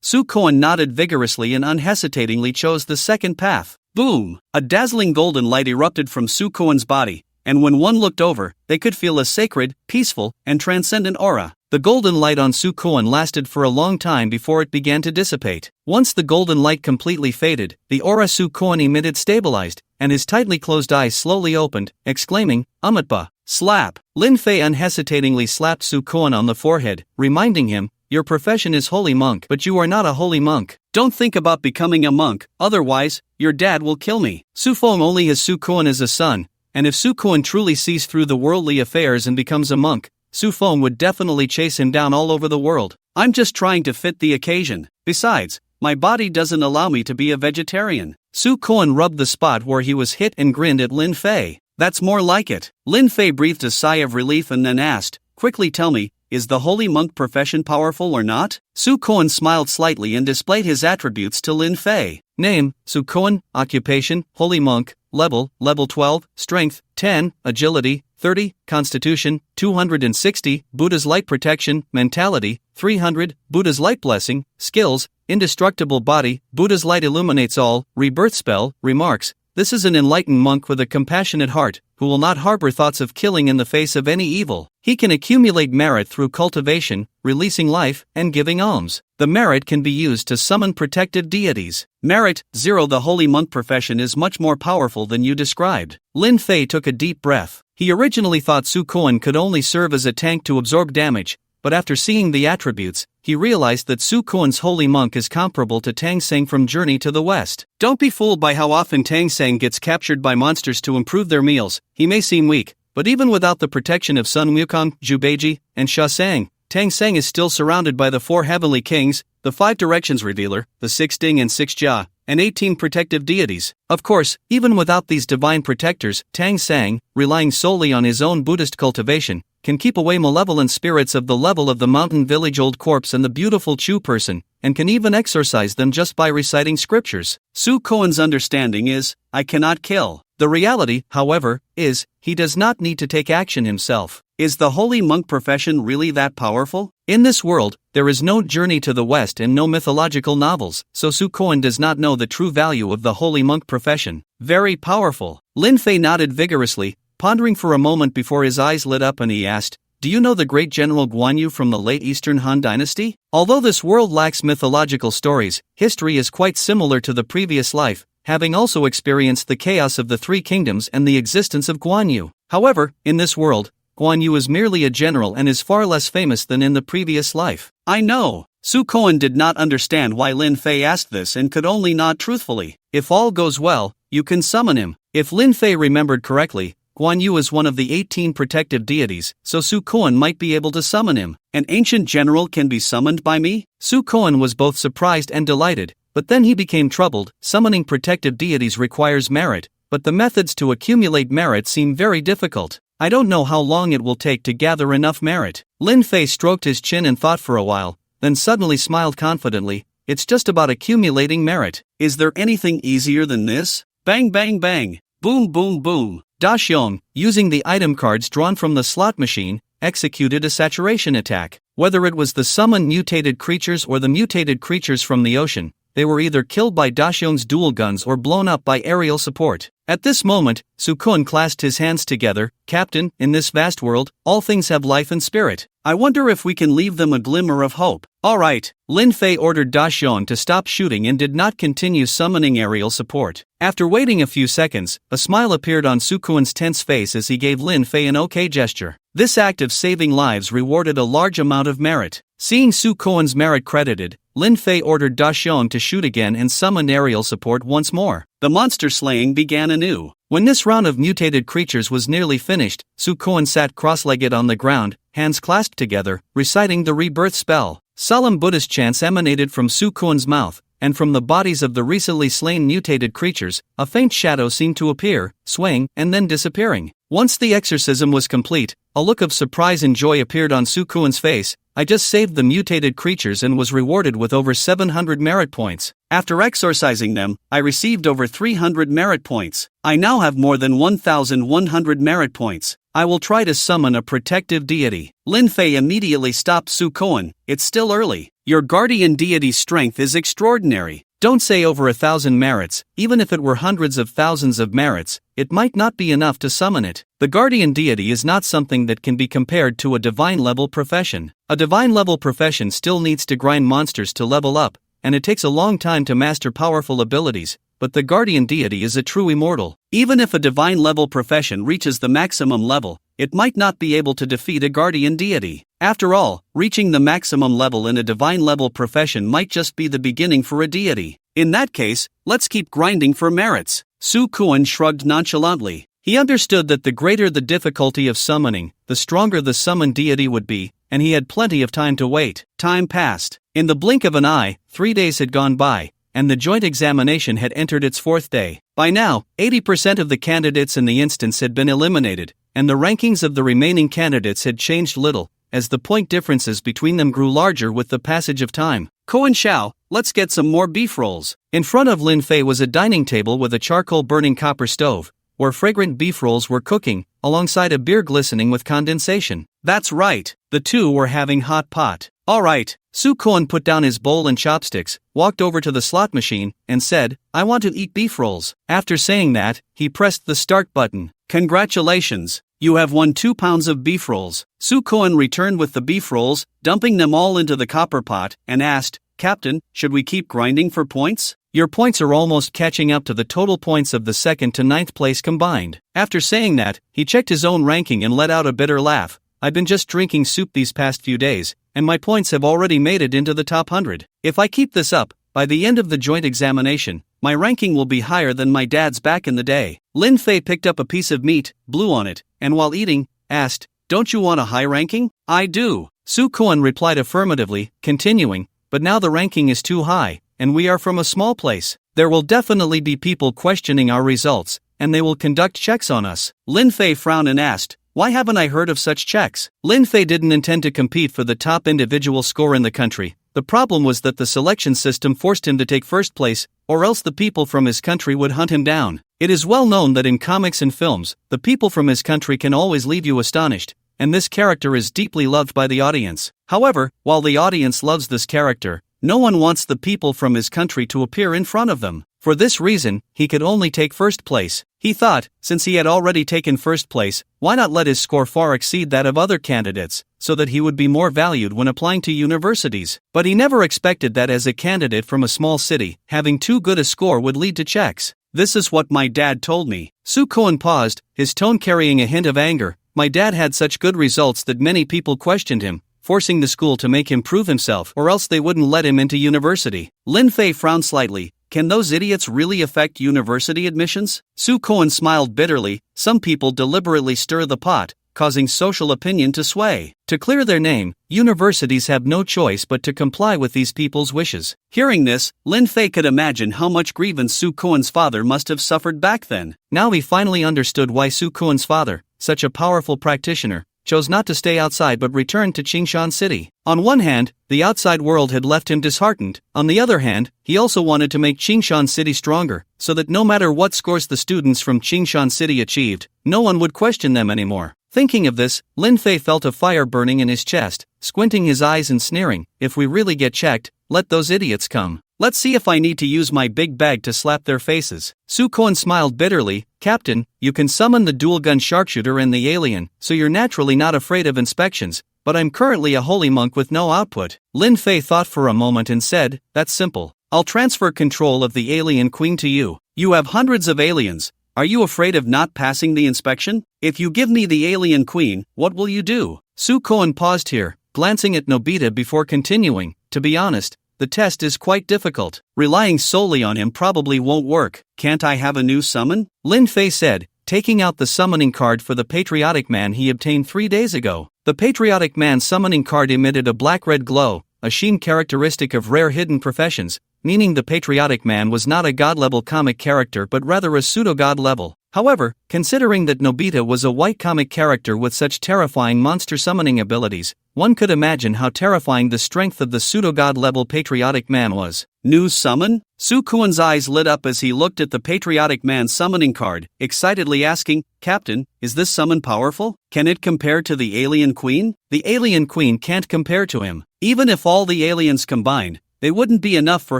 Su Koen nodded vigorously and unhesitatingly chose the second path. Boom! A dazzling golden light erupted from Su Koen's body, and when one looked over, they could feel a sacred, peaceful, and transcendent aura. The golden light on Su Koen lasted for a long time before it began to dissipate. Once the golden light completely faded, the aura Su Koen emitted stabilized, and his tightly closed eyes slowly opened, exclaiming, "Umatba." Slap. Lin Fei unhesitatingly slapped Su Kuan on the forehead, reminding him, "Your profession is holy monk, but you are not a holy monk. Don't think about becoming a monk, otherwise, your dad will kill me." Su Feng only has Su Kuan as a son, and if Su Kuan truly sees through the worldly affairs and becomes a monk, Su Feng would definitely chase him down all over the world. I'm just trying to fit the occasion. Besides, my body doesn't allow me to be a vegetarian. Su Kuan rubbed the spot where he was hit and grinned at Lin Fei. That's more like it. Lin Fei breathed a sigh of relief and then asked, "Quickly tell me, is the holy monk profession powerful or not?" Su Kuan smiled slightly and displayed his attributes to Lin Fei. Name, Su Kuan. Occupation, holy monk. Level 12. Strength, 10. Agility, 30. Constitution, 260. Buddha's light protection. Mentality, 300. Buddha's light blessing. Skills, indestructible body. Buddha's light illuminates all. Rebirth spell. Remarks, this is an enlightened monk with a compassionate heart, who will not harbor thoughts of killing in the face of any evil. He can accumulate merit through cultivation, releasing life, and giving alms. The merit can be used to summon protective deities. Merit, 0. The holy monk profession is much more powerful than you described. Lin Fei took a deep breath. He originally thought Su Kuan could only serve as a tank to absorb damage, but after seeing the attributes, he realized that Su Kuan's holy monk is comparable to Tang Seng from Journey to the West. Don't be fooled by how often Tang Seng gets captured by monsters to improve their meals. He may seem weak, but even without the protection of Sun Wukong, Zhu Beiji, and Sha Sang, Tang Seng is still surrounded by the 4 heavenly kings, the 5 directions revealer, the 6 Ding and 6 Jia, and 18 protective deities. Of course, even without these divine protectors, Tang Sang, relying solely on his own Buddhist cultivation, can keep away malevolent spirits of the level of the mountain village old corpse and the beautiful Chu person, and can even exorcise them just by reciting scriptures. Su Kuan's understanding is, I cannot kill. The reality, however, is, he does not need to take action himself. Is the holy monk profession really that powerful? In this world, there is no Journey to the West and no mythological novels, so Su Kuan does not know the true value of the holy monk profession. Very powerful. Lin Fei nodded vigorously, pondering for a moment before his eyes lit up and he asked, "Do you know the great General Guan Yu from the late Eastern Han Dynasty?" Although this world lacks mythological stories, history is quite similar to the previous life, having also experienced the chaos of the 3 kingdoms and the existence of Guan Yu. However, in this world, Guan Yu is merely a general and is far less famous than in the previous life. I know. Su Kuan did not understand why Lin Fei asked this and could only nod truthfully. If all goes well, you can summon him. If Lin Fei remembered correctly, Guan Yu is one of the 18 protective deities, so Su Kuan might be able to summon him. An ancient general can be summoned by me? Su Kuan was both surprised and delighted, but then he became troubled. Summoning protective deities requires merit, but the methods to accumulate merit seem very difficult. I don't know how long it will take to gather enough merit. Lin Fei stroked his chin and thought for a while, then suddenly smiled confidently. It's just about accumulating merit. Is there anything easier than this? Bang bang bang, boom boom boom. Da Xiong, using the item cards drawn from the slot machine, executed a saturation attack. Whether it was the summoned mutated creatures or the mutated creatures from the ocean, they were either killed by Da Xiong's dual guns or blown up by aerial support. At this moment, Su Kuan clasped his hands together. Captain, in this vast world, all things have life and spirit. I wonder if we can leave them a glimmer of hope. Alright, Lin Fei ordered Da Xiong to stop shooting and did not continue summoning aerial support. After waiting a few seconds, a smile appeared on Su Kuan's tense face as he gave Lin Fei an okay gesture. This act of saving lives rewarded a large amount of merit. Seeing Su Kuan's merit credited, Lin Fei ordered Da Xiong to shoot again and summoned aerial support once more. The monster slaying began anew. When this round of mutated creatures was nearly finished, Su Kuan sat cross-legged on the ground, hands clasped together, reciting the rebirth spell. Solemn Buddhist chants emanated from Su Kuan's mouth, and from the bodies of the recently slain mutated creatures, a faint shadow seemed to appear, swaying, and then disappearing. Once the exorcism was complete, a look of surprise and joy appeared on Su Kuan's face. I just saved the mutated creatures and was rewarded with over 700 merit points. After exorcising them, I received over 300 merit points. I now have more than 1,100 merit points. I will try to summon a protective deity. Lin Fei immediately stopped Su Kuan. It's still early. Your guardian deity's strength is extraordinary. Don't say over 1,000 merits. Even if it were hundreds of thousands of merits, it might not be enough to summon it. The guardian deity is not something that can be compared to a divine level profession. A divine level profession still needs to grind monsters to level up, and it takes a long time to master powerful abilities, but the guardian deity is a true immortal. Even if a divine-level profession reaches the maximum level, it might not be able to defeat a guardian deity. After all, reaching the maximum level in a divine-level profession might just be the beginning for a deity. In that case, let's keep grinding for merits. Su Kuan shrugged nonchalantly. He understood that the greater the difficulty of summoning, the stronger the summoned deity would be, and he had plenty of time to wait. Time passed. In the blink of an eye, 3 days had gone by, and the joint examination had entered its 4th day. By now, 80% of the candidates in the instance had been eliminated, and the rankings of the remaining candidates had changed little, as the point differences between them grew larger with the passage of time. Koan Xiao, let's get some more beef rolls. In front of Lin Fei was a dining table with a charcoal-burning copper stove, where fragrant beef rolls were cooking, alongside a beer glistening with condensation. That's right, the two were having hot pot. Alright, Su Kuan put down his bowl and chopsticks, walked over to the slot machine, and said, I want to eat beef rolls. After saying that, he pressed the start button. Congratulations, you have won 2 pounds of beef rolls. Su Kuan returned with the beef rolls, dumping them all into the copper pot, and asked, Captain, should we keep grinding for points? Your points are almost catching up to the total points of the 2nd to 9th place combined. After saying that, he checked his own ranking and let out a bitter laugh. I've been just drinking soup these past few days, and my points have already made it into the top 100. If I keep this up, by the end of the joint examination, my ranking will be higher than my dad's back in the day. Lin Fei picked up a piece of meat, blew on it, and while eating, asked, Don't you want a high ranking? I do. Su Kuan replied affirmatively, continuing, But now the ranking is too high, and we are from a small place. There will definitely be people questioning our results, and they will conduct checks on us. Lin Fei frowned and asked, Why haven't I heard of such checks? Lin Fei didn't intend to compete for the top individual score in the country. The problem was that the selection system forced him to take first place, or else the people from his country would hunt him down. It is well known that in comics and films, the people from his country can always leave you astonished, and this character is deeply loved by the audience. However, while the audience loves this character, no one wants the people from his country to appear in front of them. For this reason, he could only take first place. He thought, since he had already taken first place, why not let his score far exceed that of other candidates, so that he would be more valued when applying to universities. But he never expected that as a candidate from a small city, having too good a score would lead to checks. This is what my dad told me. Su Kuan paused, his tone carrying a hint of anger. My dad had such good results that many people questioned him, forcing the school to make him prove himself, or else they wouldn't let him into university. Lin Fei frowned slightly. Can those idiots really affect university admissions? Su Kuan smiled bitterly. Some people deliberately stir the pot, causing social opinion to sway. To clear their name, universities have no choice but to comply with these people's wishes. Hearing this, Lin Fei could imagine how much grievance Su Kuan's father must have suffered back then. Now he finally understood why Su Kuan's father, such a powerful practitioner, chose not to stay outside but returned to Qingshan City. On one hand, the outside world had left him disheartened. On the other hand, he also wanted to make Qingshan City stronger, so that no matter what scores the students from Qingshan City achieved, no one would question them anymore. Thinking of this, Lin Fei felt a fire burning in his chest, squinting his eyes and sneering, If we really get checked, let those idiots come. Let's see if I need to use my big bag to slap their faces. Su Kuan smiled bitterly. Captain, you can summon the dual-gun sharpshooter and the alien, so you're naturally not afraid of inspections, but I'm currently a holy monk with no output. Lin Fei thought for a moment and said, That's simple. I'll transfer control of the alien queen to you. You have hundreds of aliens. Are you afraid of not passing the inspection? If you give me the alien queen, what will you do? Su Kuan paused here, glancing at Nobita before continuing. To be honest, the test is quite difficult. Relying solely on him probably won't work. Can't I have a new summon? Lin Fei said, taking out the summoning card for the patriotic man he obtained 3 days ago. The patriotic man summoning card emitted a black-red glow, a sheen characteristic of rare hidden professions, meaning the patriotic man was not a god-level comic character but rather a pseudo-god level. However, considering that Nobita was a white comic character with such terrifying monster summoning abilities, one could imagine how terrifying the strength of the pseudo-god level patriotic man was. New summon? Su Kuan's eyes lit up as he looked at the patriotic man summoning card, excitedly asking, Captain, is this summon powerful? Can it compare to the alien queen? The alien queen can't compare to him. Even if all the aliens combined, they wouldn't be enough for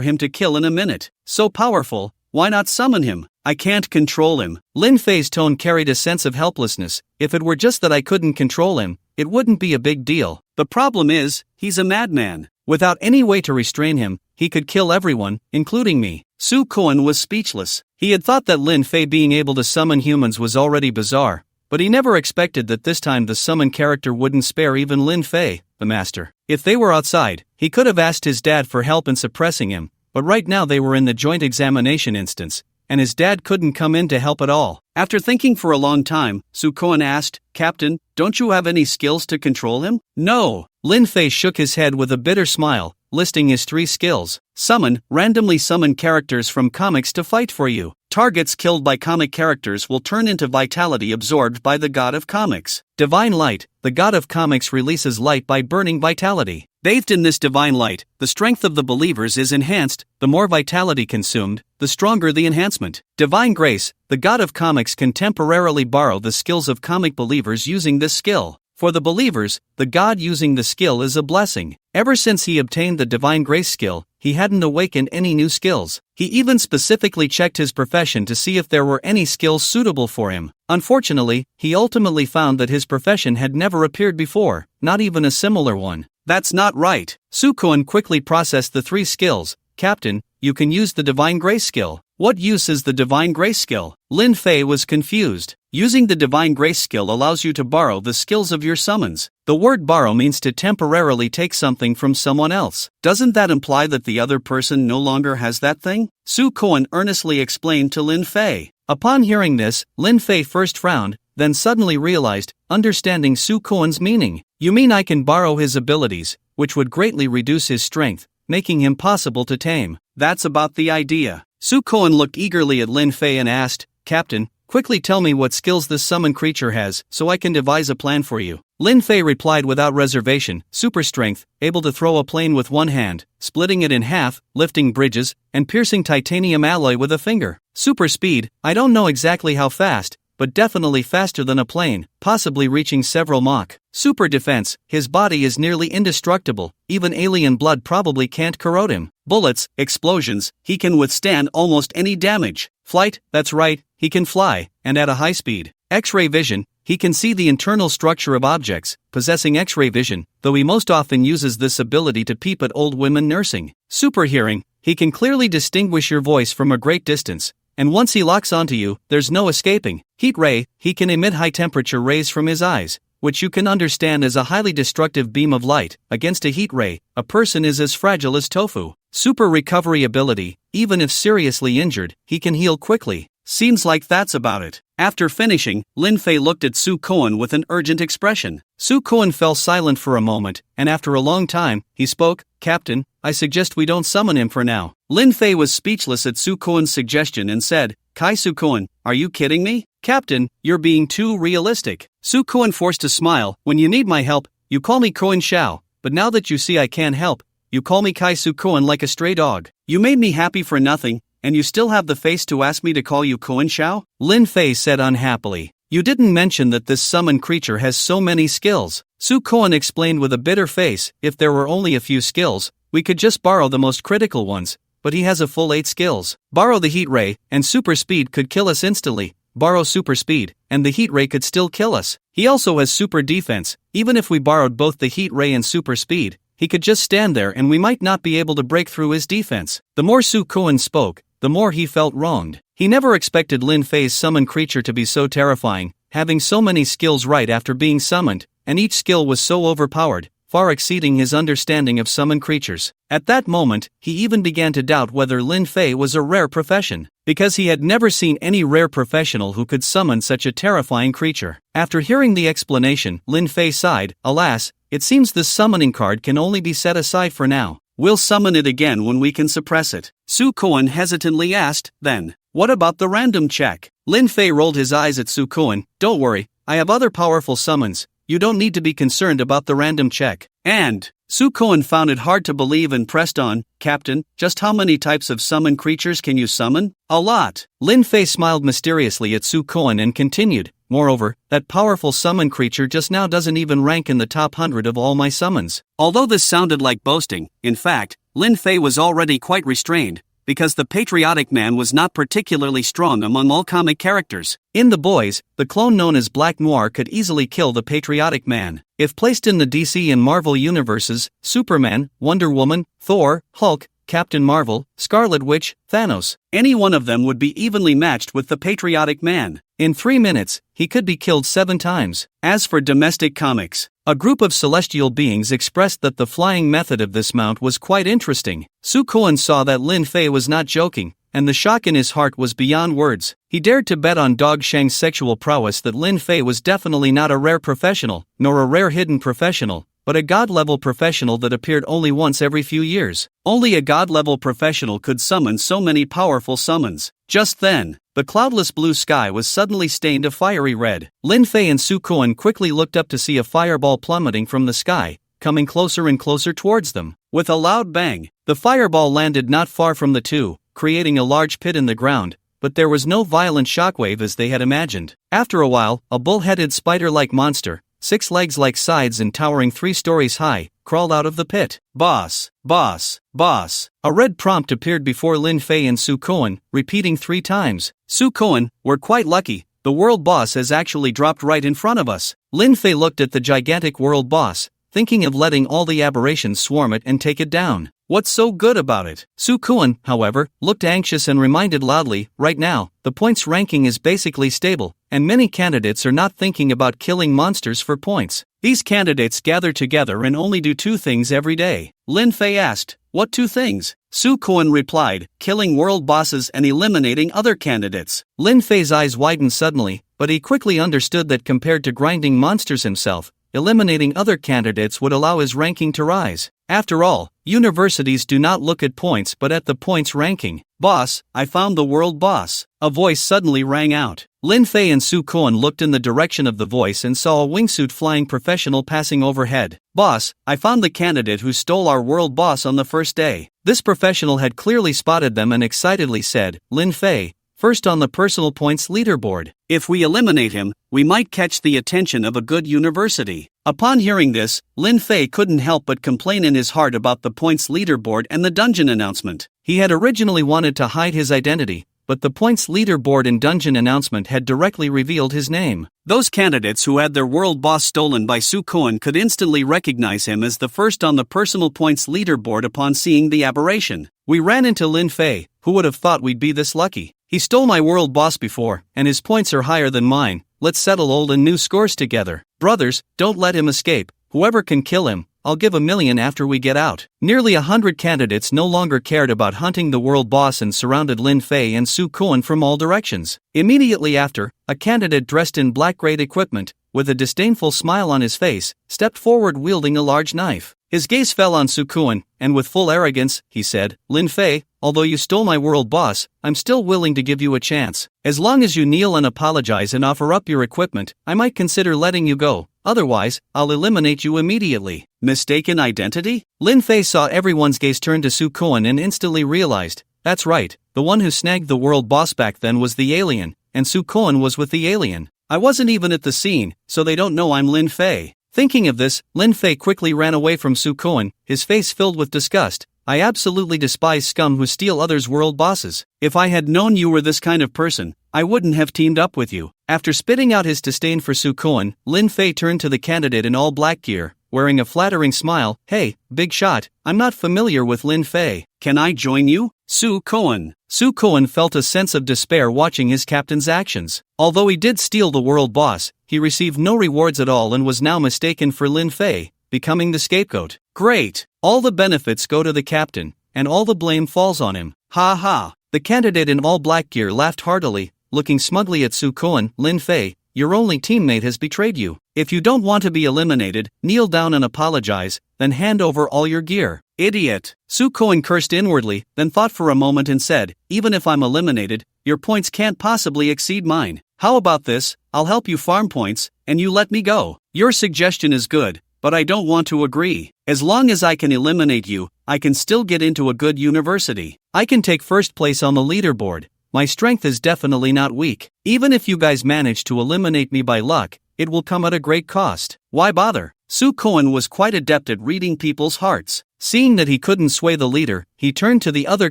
him to kill in a minute. So powerful, why not summon him? I can't control him. Lin Fei's tone carried a sense of helplessness. If it were just that I couldn't control him, it wouldn't be a big deal. The problem is, he's a madman. Without any way to restrain him, he could kill everyone, including me. Su Koen was speechless. He had thought that Lin Fei being able to summon humans was already bizarre, but he never expected that this time the summon character wouldn't spare even Lin Fei, the master. If they were outside, he could have asked his dad for help in suppressing him, but right now they were in the joint examination instance, and his dad couldn't come in to help at all. After thinking for a long time, Su Koen asked, "Captain, don't you have any skills to control him?" "No." Lin Fei shook his head with a bitter smile, listing his 3 skills. Summon, randomly summon characters from comics to fight for you. Targets killed by comic characters will turn into vitality absorbed by the god of comics. Divine light, the god of comics releases light by burning vitality. Bathed in this divine light, the strength of the believers is enhanced. The more vitality consumed, the stronger the enhancement. Divine grace, the god of comics can temporarily borrow the skills of comic believers using this skill. For the believers, the god using the skill is a blessing. Ever since he obtained the divine grace skill, he hadn't awakened any new skills. He even specifically checked his profession to see if there were any skills suitable for him. Unfortunately, he ultimately found that his profession had never appeared before, not even a similar one. That's not right. Su Koen quickly processed the 3 skills. "Captain, you can use the divine grace skill." "What use is the divine grace skill?" Lin Fei was confused. Using the divine grace skill allows you to borrow the skills of your summons. The word borrow means to temporarily take something from someone else. Doesn't that imply that the other person no longer has that thing? Su Koen earnestly explained to Lin Fei. Upon hearing this, Lin Fei first frowned, then suddenly realized, understanding Su Koen's meaning. "You mean I can borrow his abilities, which would greatly reduce his strength, making him possible to tame?" "That's about the idea." Su Koen looked eagerly at Lin Fei and asked, "Captain, quickly tell me what skills this summoned creature has, so I can devise a plan for you." Lin Fei replied without reservation, "Super strength, able to throw a plane with one hand, splitting it in half, lifting bridges, and piercing titanium alloy with a finger. Super speed, I don't know exactly how fast, but definitely faster than a plane, possibly reaching several Mach. Super defense, his body is nearly indestructible, even alien blood probably can't corrode him. Bullets, explosions, he can withstand almost any damage. Flight, that's right, he can fly, and at a high speed. X-ray vision, he can see the internal structure of objects, possessing X-ray vision, though he most often uses this ability to peep at old women nursing. Super hearing, he can clearly distinguish your voice from a great distance, and once he locks onto you, there's no escaping. Heat ray, he can emit high-temperature rays from his eyes, which you can understand as a highly destructive beam of light. Against a heat ray, a person is as fragile as tofu. Super recovery ability, even if seriously injured, he can heal quickly. Seems like that's about it. After finishing, Lin Fei looked at Su Koen with an urgent expression. Su Koen fell silent for a moment, and after a long time, he spoke, "Captain, I suggest we don't summon him for now." Lin Fei was speechless at Su Koen's suggestion and said, "Kai Su Koen, are you kidding me? Captain, you're being too realistic." Su Koen forced a smile. "When you need my help, you call me Koen Xiao, but now that you see I can't help, you call me Kai Su Koen like a stray dog. You made me happy for nothing, and you still have the face to ask me to call you Koen Xiao?" Lin Fei said unhappily. "You didn't mention that this summoned creature has so many skills." Su Koen explained with a bitter face, "If there were only a few skills, we could just borrow the most critical ones, but he has a full 8 skills. Borrow the heat ray, and super speed could kill us instantly. Borrow super speed, and the heat ray could still kill us. He also has super defense. Even if we borrowed both the heat ray and super speed, he could just stand there and we might not be able to break through his defense." The more Su Koen spoke, the more he felt wronged. He never expected Lin Fei's summoned creature to be so terrifying, having so many skills right after being summoned, and each skill was so overpowered, far exceeding his understanding of summoned creatures. At that moment, he even began to doubt whether Lin Fei was a rare profession, because he had never seen any rare professional who could summon such a terrifying creature. After hearing the explanation, Lin Fei sighed, "Alas, it seems this summoning card can only be set aside for now. We'll summon it again when we can suppress it." Su Koen hesitantly asked, "Then, what about the random check?" Lin Fei rolled his eyes at Su Koen. "Don't worry, I have other powerful summons. You don't need to be concerned about the random check." And Su Koen found it hard to believe and pressed on, "Captain, just how many types of summoned creatures can you summon?" "A lot." Lin Fei smiled mysteriously at Su Koen and continued, "Moreover, that powerful summon creature just now doesn't even rank in the top 100 of all my summons." Although this sounded like boasting, in fact, Lin Fei was already quite restrained, because the patriotic man was not particularly strong among all comic characters. In The Boys, the clone known as Black Noir could easily kill the patriotic man. If placed in the DC and Marvel universes, Superman, Wonder Woman, Thor, Hulk, Captain Marvel, Scarlet Witch, Thanos. Any one of them would be evenly matched with the patriotic man. In 3 minutes, he could be killed 7 times. As for domestic comics, a group of celestial beings expressed that the flying method of this mount was quite interesting. Sukoan saw that Lin Fei was not joking, and the shock in his heart was beyond words. He dared to bet on Dog Shang's sexual prowess that Lin Fei was definitely not a rare professional, nor a rare hidden professional, but a god-level professional that appeared only once every few years. Only a god-level professional could summon so many powerful summons. Just then, the cloudless blue sky was suddenly stained a fiery red. Lin Fei and Sukoan quickly looked up to see a fireball plummeting from the sky, coming closer and closer towards them. With a loud bang, the fireball landed not far from the two, creating a large pit in the ground, but there was no violent shockwave as they had imagined. After a while, a bull-headed spider-like monster, 6 legs like sides and towering 3 stories high, crawled out of the pit. Boss, boss, boss. A red prompt appeared before Lin Fei and Sukoan, repeating 3 times. Sukoan, we're quite lucky, the world boss has actually dropped right in front of us. Lin Fei looked at the gigantic world boss, thinking of letting all the aberrations swarm it and take it down. What's so good about it? Sukoan, however, looked anxious and reminded loudly, right now, the points ranking is basically stable, and many candidates are not thinking about killing monsters for points. These candidates gather together and only do 2 things every day. Lin Fei asked, what 2 things? Sukoan replied, killing world bosses and eliminating other candidates. Lin Fei's eyes widened suddenly, but he quickly understood that compared to grinding monsters himself, eliminating other candidates would allow his ranking to rise. After all, universities do not look at points but at the points ranking. Boss, I found the world boss. A voice suddenly rang out. Lin Fei and Sukoan looked in the direction of the voice and saw a wingsuit flying professional passing overhead. Boss, I found the candidate who stole our world boss on the first day. This professional had clearly spotted them and excitedly said, Lin Fei, first on the personal points leaderboard. If we eliminate him, we might catch the attention of a good university. Upon hearing this, Lin Fei couldn't help but complain in his heart about the points leaderboard and the dungeon announcement. He had originally wanted to hide his identity, but the points leaderboard and dungeon announcement had directly revealed his name. Those candidates who had their world boss stolen by Sukoan could instantly recognize him as the first on the personal points leaderboard upon seeing the aberration. We ran into Lin Fei, who would have thought we'd be this lucky? He stole my world boss before, and his points are higher than mine. Let's settle old and new scores together. Brothers, don't let him escape. Whoever can kill him, I'll give $1 million after we get out. Nearly 100 candidates no longer cared about hunting the world boss and surrounded Lin Fei and Sukoan from all directions. Immediately after, a candidate dressed in black-grade equipment, with a disdainful smile on his face, stepped forward wielding a large knife. His gaze fell on Sukoan, and with full arrogance, he said, Lin Fei, although you stole my world boss, I'm still willing to give you a chance. As long as you kneel and apologize and offer up your equipment, I might consider letting you go. Otherwise, I'll eliminate you immediately. Mistaken identity? Lin Fei saw everyone's gaze turn to Sukoan and instantly realized, that's right, the one who snagged the world boss back then was the alien, and Sukoan was with the alien. I wasn't even at the scene, so they don't know I'm Lin Fei. Thinking of this, Lin Fei quickly ran away from Sukoan, his face filled with disgust. I absolutely despise scum who steal others' world bosses. If I had known you were this kind of person, I wouldn't have teamed up with you. After spitting out his disdain for Sukoan, Lin Fei turned to the candidate in all black gear, wearing a flattering smile. Hey, big shot, I'm not familiar with Lin Fei. Can I join you? Sukoan. Sukoan felt a sense of despair watching his captain's actions. Although he did steal the world boss, he received no rewards at all and was now mistaken for Lin Fei, becoming the scapegoat. Great! All the benefits go to the captain, and all the blame falls on him. Ha ha! The candidate in all black gear laughed heartily, looking smugly at Sukoan. Lin Fei, your only teammate has betrayed you. If you don't want to be eliminated, kneel down and apologize, then hand over all your gear. Idiot! Sukoan cursed inwardly, then thought for a moment and said, even if I'm eliminated, your points can't possibly exceed mine. How about this? I'll help you farm points, and you let me go. Your suggestion is good, but I don't want to agree. As long as I can eliminate you, I can still get into a good university. I can take first place on the leaderboard. My strength is definitely not weak. Even if you guys manage to eliminate me by luck, it will come at a great cost. Why bother? Sukoan was quite adept at reading people's hearts. Seeing that he couldn't sway the leader, he turned to the other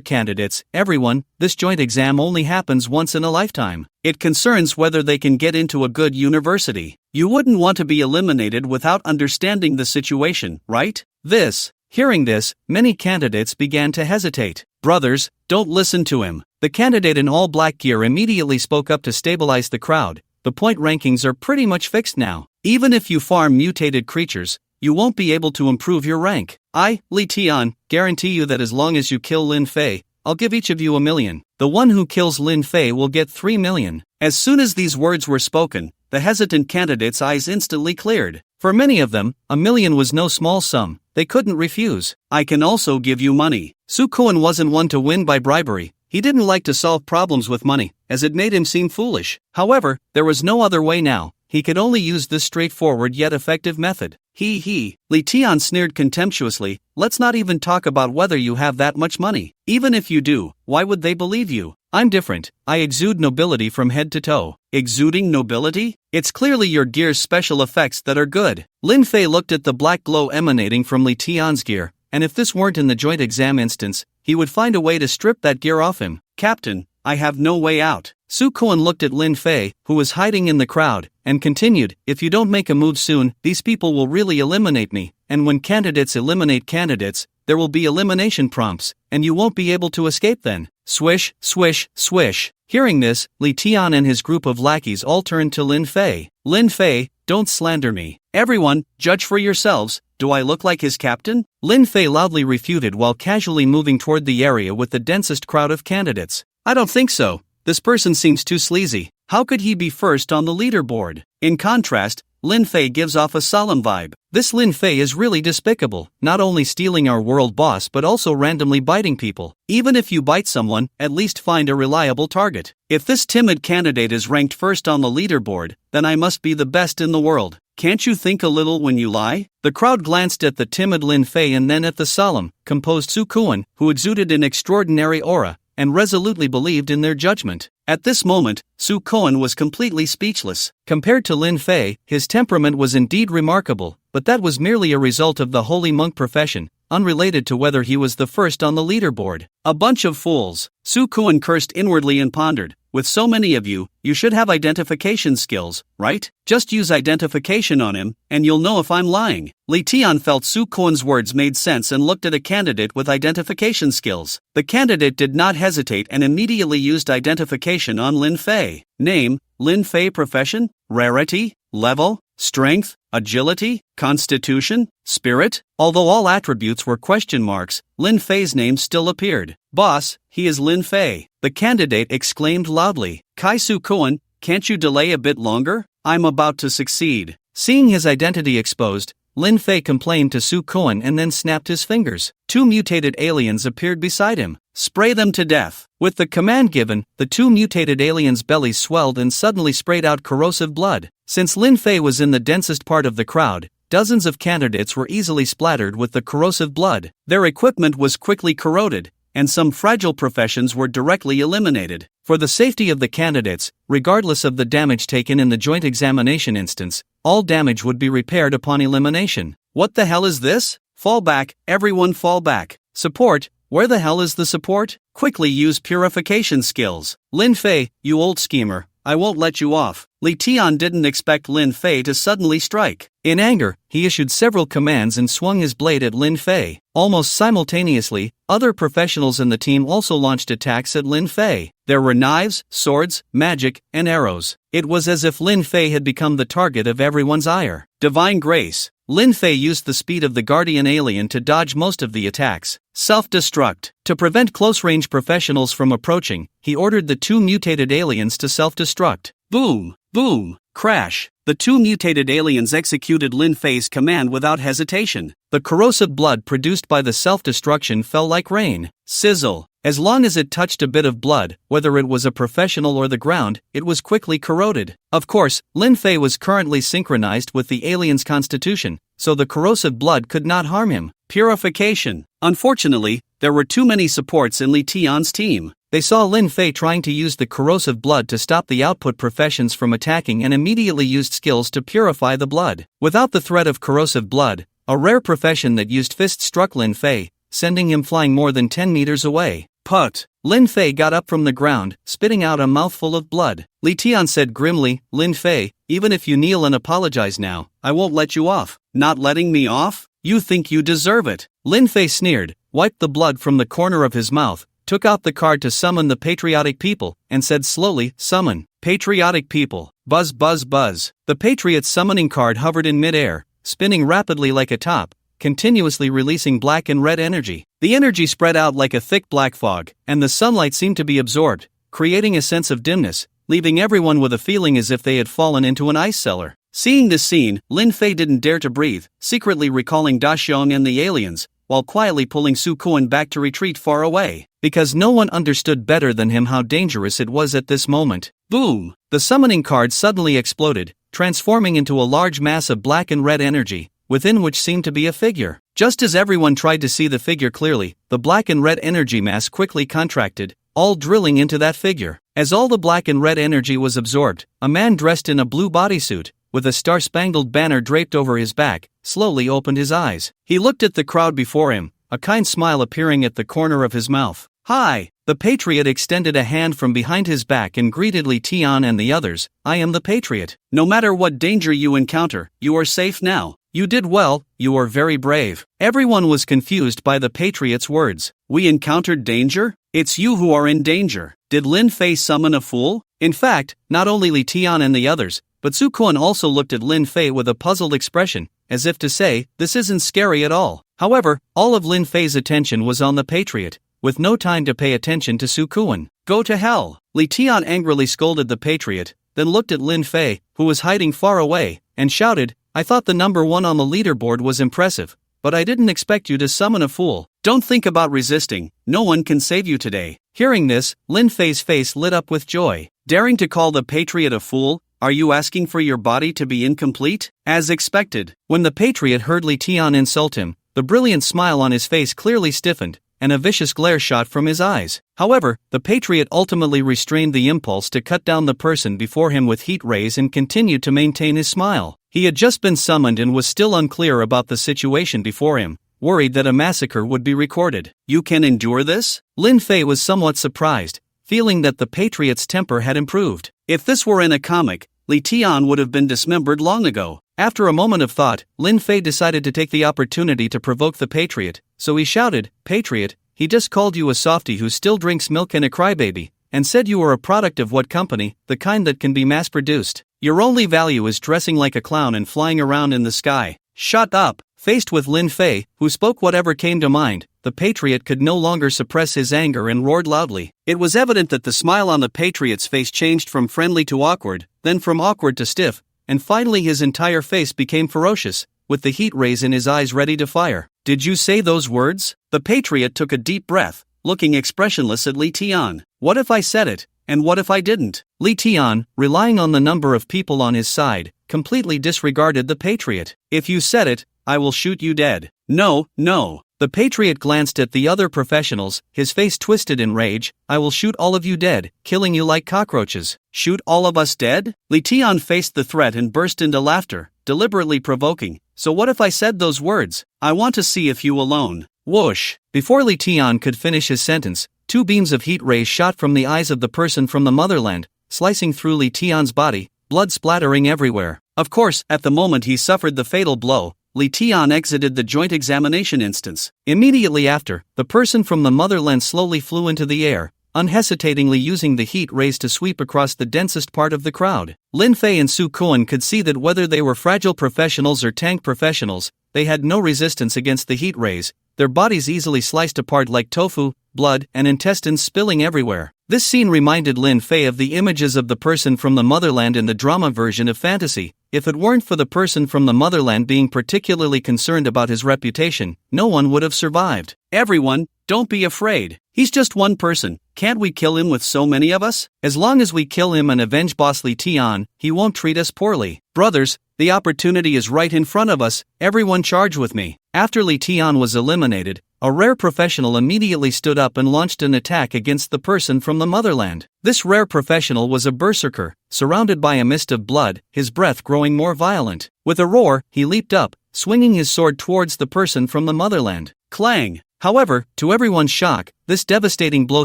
candidates. Everyone, this joint exam only happens once in a lifetime. It concerns whether they can get into a good university. You wouldn't want to be eliminated without understanding the situation, right? This Hearing this, many candidates began to hesitate. Brothers, don't listen to him. The candidate in all black gear immediately spoke up to stabilize the crowd. The point rankings are pretty much fixed now. Even if you farm mutated creatures, you won't be able to improve your rank. I, Li Tian, guarantee you that as long as you kill Lin Fei, I'll give each of you 1 million. The one who kills Lin Fei will get 3 million. As soon as these words were spoken, the hesitant candidates' eyes instantly cleared. For many of them, 1 million was no small sum. They couldn't refuse. I can also give you money. Su Kuan wasn't one to win by bribery. He didn't like to solve problems with money, as it made him seem foolish. However, there was no other way now. He could only use this straightforward yet effective method. Li Tian sneered contemptuously. Let's not even talk about whether you have that much money. Even if you do, why would they believe you? I'm different. I exude nobility from head to toe. Exuding nobility? It's clearly your gear's special effects that are good. Lin Fei looked at the black glow emanating from Li Tian's gear, and if this weren't in the joint exam instance, he would find a way to strip that gear off him. Captain, I have no way out. Su Kuan looked at Lin Fei, who was hiding in the crowd, and continued, if you don't make a move soon, these people will really eliminate me, and when candidates eliminate candidates, there will be elimination prompts, and you won't be able to escape then. Swish, swish, swish. Hearing this, Li Tian and his group of lackeys all turned to Lin Fei. Lin Fei, don't slander me. Everyone, judge for yourselves. Do I look like his captain? Lin Fei loudly refuted while casually moving toward the area with the densest crowd of candidates. I don't think so. This person seems too sleazy. How could he be first on the leaderboard? In contrast, Lin Fei gives off a solemn vibe. This Lin Fei is really despicable, not only stealing our world boss but also randomly biting people. Even if you bite someone, at least find a reliable target. If this timid candidate is ranked first on the leaderboard, then I must be the best in the world. Can't you think a little when you lie? The crowd glanced at the timid Lin Fei and then at the solemn, composed Su Kuan, who exuded an extraordinary aura, and resolutely believed in their judgment. At this moment, Su Kuan was completely speechless. Compared to Lin Fei, his temperament was indeed remarkable, but that was merely a result of the holy monk profession, unrelated to whether he was the first on the leaderboard. A bunch of fools. Su Kuan cursed inwardly and pondered. With so many of you, you should have identification skills, right? Just use identification on him, and you'll know if I'm lying. Li Tian felt Su Kuan's words made sense and looked at a candidate with identification skills. The candidate did not hesitate and immediately used identification on Lin Fei. Name, Lin Fei. Profession, rarity, level, strength, agility, constitution, spirit. Although all attributes were question marks, Lin Fei's name still appeared. Boss, he is Lin Fei. The candidate exclaimed loudly. Kai Su Kuan, can't you delay a bit longer? I'm about to succeed. Seeing his identity exposed, Lin Fei complained to Su Kuan and then snapped his fingers. 2 mutated aliens appeared beside him. Spray them to death. With the command given, the 2 mutated aliens' bellies swelled and suddenly sprayed out corrosive blood. Since Lin Fei was in the densest part of the crowd, dozens of candidates were easily splattered with the corrosive blood. Their equipment was quickly corroded, and some fragile professions were directly eliminated. For the safety of the candidates, regardless of the damage taken in the joint examination instance, all damage would be repaired upon elimination. What the hell is this? Fall back, everyone fall back. Support, where the hell is the support? Quickly use purification skills. Lin Fei, you old schemer, I won't let you off. Li Tian didn't expect Lin Fei to suddenly strike. In anger, he issued several commands and swung his blade at Lin Fei. Almost simultaneously, other professionals in the team also launched attacks at Lin Fei. There were knives, swords, magic, and arrows. It was as if Lin Fei had become the target of everyone's ire. Divine Grace. Lin Fei used the speed of the guardian alien to dodge most of the attacks. Self-destruct. To prevent close-range professionals from approaching, he ordered the 2 mutated aliens to self-destruct. Boom, boom, crash. The 2 mutated aliens executed Lin Fei's command without hesitation. The corrosive blood produced by the self-destruction fell like rain. Sizzle. As long as it touched a bit of blood, whether it was a professional or the ground, it was quickly corroded. Of course, Lin Fei was currently synchronized with the alien's constitution, so the corrosive blood could not harm him. Purification. Unfortunately, there were too many supports in Li Tian's team. They saw Lin Fei trying to use the corrosive blood to stop the output professions from attacking and immediately used skills to purify the blood. Without the threat of corrosive blood, a rare profession that used fists struck Lin Fei, sending him flying more than 10 meters away. Put! Lin Fei got up from the ground, spitting out a mouthful of blood. Li Tian said grimly, Lin Fei, even if you kneel and apologize now, I won't let you off. Not letting me off? You think you deserve it. Lin Fei sneered, wiped the blood from the corner of his mouth, took out the card to summon the patriotic people, and said slowly, "Summon. Patriotic people." Buzz buzz buzz. The patriot's summoning card hovered in midair, spinning rapidly like a top, continuously releasing black and red energy. The energy spread out like a thick black fog, and the sunlight seemed to be absorbed, creating a sense of dimness, leaving everyone with a feeling as if they had fallen into an ice cellar. Seeing this scene, Lin Fei didn't dare to breathe, secretly recalling Da Xiong and the aliens, while quietly pulling Su Kuan back to retreat far away, because no one understood better than him how dangerous it was at this moment. Boom! The summoning card suddenly exploded, transforming into a large mass of black and red energy, within which seemed to be a figure. Just as everyone tried to see the figure clearly, the black and red energy mass quickly contracted, all drilling into that figure. As all the black and red energy was absorbed, a man dressed in a blue bodysuit, with a star-spangled banner draped over his back, slowly opened his eyes. He looked at the crowd before him, a kind smile appearing at the corner of his mouth. "Hi!" The patriot extended a hand from behind his back and greeted Li Tian and the others. "I am the patriot. No matter what danger you encounter, you are safe now. You did well, you are very brave." Everyone was confused by the patriot's words. "We encountered danger? It's you who are in danger. Did Lin Fei summon a fool?" In fact, not only Li Tian and the others, but Su Kuan also looked at Lin Fei with a puzzled expression, as if to say, "This isn't scary at all." However, all of Lin Fei's attention was on the patriot, with no time to pay attention to Su Kuan. "Go to hell!" Li Tian angrily scolded the patriot, then looked at Lin Fei, who was hiding far away, and shouted, "I thought the number 1 on the leaderboard was impressive, but I didn't expect you to summon a fool. Don't think about resisting, no one can save you today." Hearing this, Lin Fei's face lit up with joy. "Daring to call the patriot a fool? Are you asking for your body to be incomplete?" As expected, when the patriot heard Li Tian insult him, the brilliant smile on his face clearly stiffened, and a vicious glare shot from his eyes. However, the patriot ultimately restrained the impulse to cut down the person before him with heat rays and continued to maintain his smile. He had just been summoned and was still unclear about the situation before him, worried that a massacre would be recorded. "You can endure this?" Lin Fei was somewhat surprised, feeling that the patriot's temper had improved. If this were in a comic, Li Tian would have been dismembered long ago. After a moment of thought, Lin Fei decided to take the opportunity to provoke the patriot, so he shouted, "Patriot, he just called you a softie who still drinks milk and a crybaby, and said you were a product of what company, the kind that can be mass-produced. Your only value is dressing like a clown and flying around in the sky." "Shut up!" Faced with Lin Fei, who spoke whatever came to mind, the patriot could no longer suppress his anger and roared loudly. It was evident that the smile on the patriot's face changed from friendly to awkward, then from awkward to stiff, and finally his entire face became ferocious, with the heat rays in his eyes ready to fire. "Did you say those words?" The patriot took a deep breath, looking expressionless at Li Tian. "What if I said it, and what if I didn't?" Li Tian, relying on the number of people on his side, completely disregarded the patriot. "If you said it, I will shoot you dead." "No, no." The patriot glanced at the other professionals, his face twisted in rage. "I will shoot all of you dead, killing you like cockroaches." "Shoot all of us dead?" Li Tian faced the threat and burst into laughter, deliberately provoking. "So what if I said those words? I want to see if you alone." Whoosh! Before Li Tian could finish his sentence, 2 beams of heat rays shot from the eyes of the person from the motherland, slicing through Li Tian's body, blood splattering everywhere. Of course, at the moment he suffered the fatal blow, Li Tian exited the joint examination instance. Immediately after, the person from the motherland slowly flew into the air, unhesitatingly using the heat rays to sweep across the densest part of the crowd. Lin Fei and Su Kuan could see that whether they were fragile professionals or tank professionals, they had no resistance against the heat rays, their bodies easily sliced apart like tofu, blood and intestines spilling everywhere. This scene reminded Lin Fei of the images of the person from the motherland in the drama version of fantasy. If it weren't for the person from the motherland being particularly concerned about his reputation, no one would have survived. "Everyone, don't be afraid. He's just one person. Can't we kill him with so many of us? As long as we kill him and avenge Boss Li Tian, he won't treat us poorly. Brothers, the opportunity is right in front of us. Everyone charge with me." After Li Tian was eliminated, a rare professional immediately stood up and launched an attack against the person from the motherland. This rare professional was a berserker, surrounded by a mist of blood, his breath growing more violent. With a roar, he leaped up, swinging his sword towards the person from the motherland. Clang! However, to everyone's shock, this devastating blow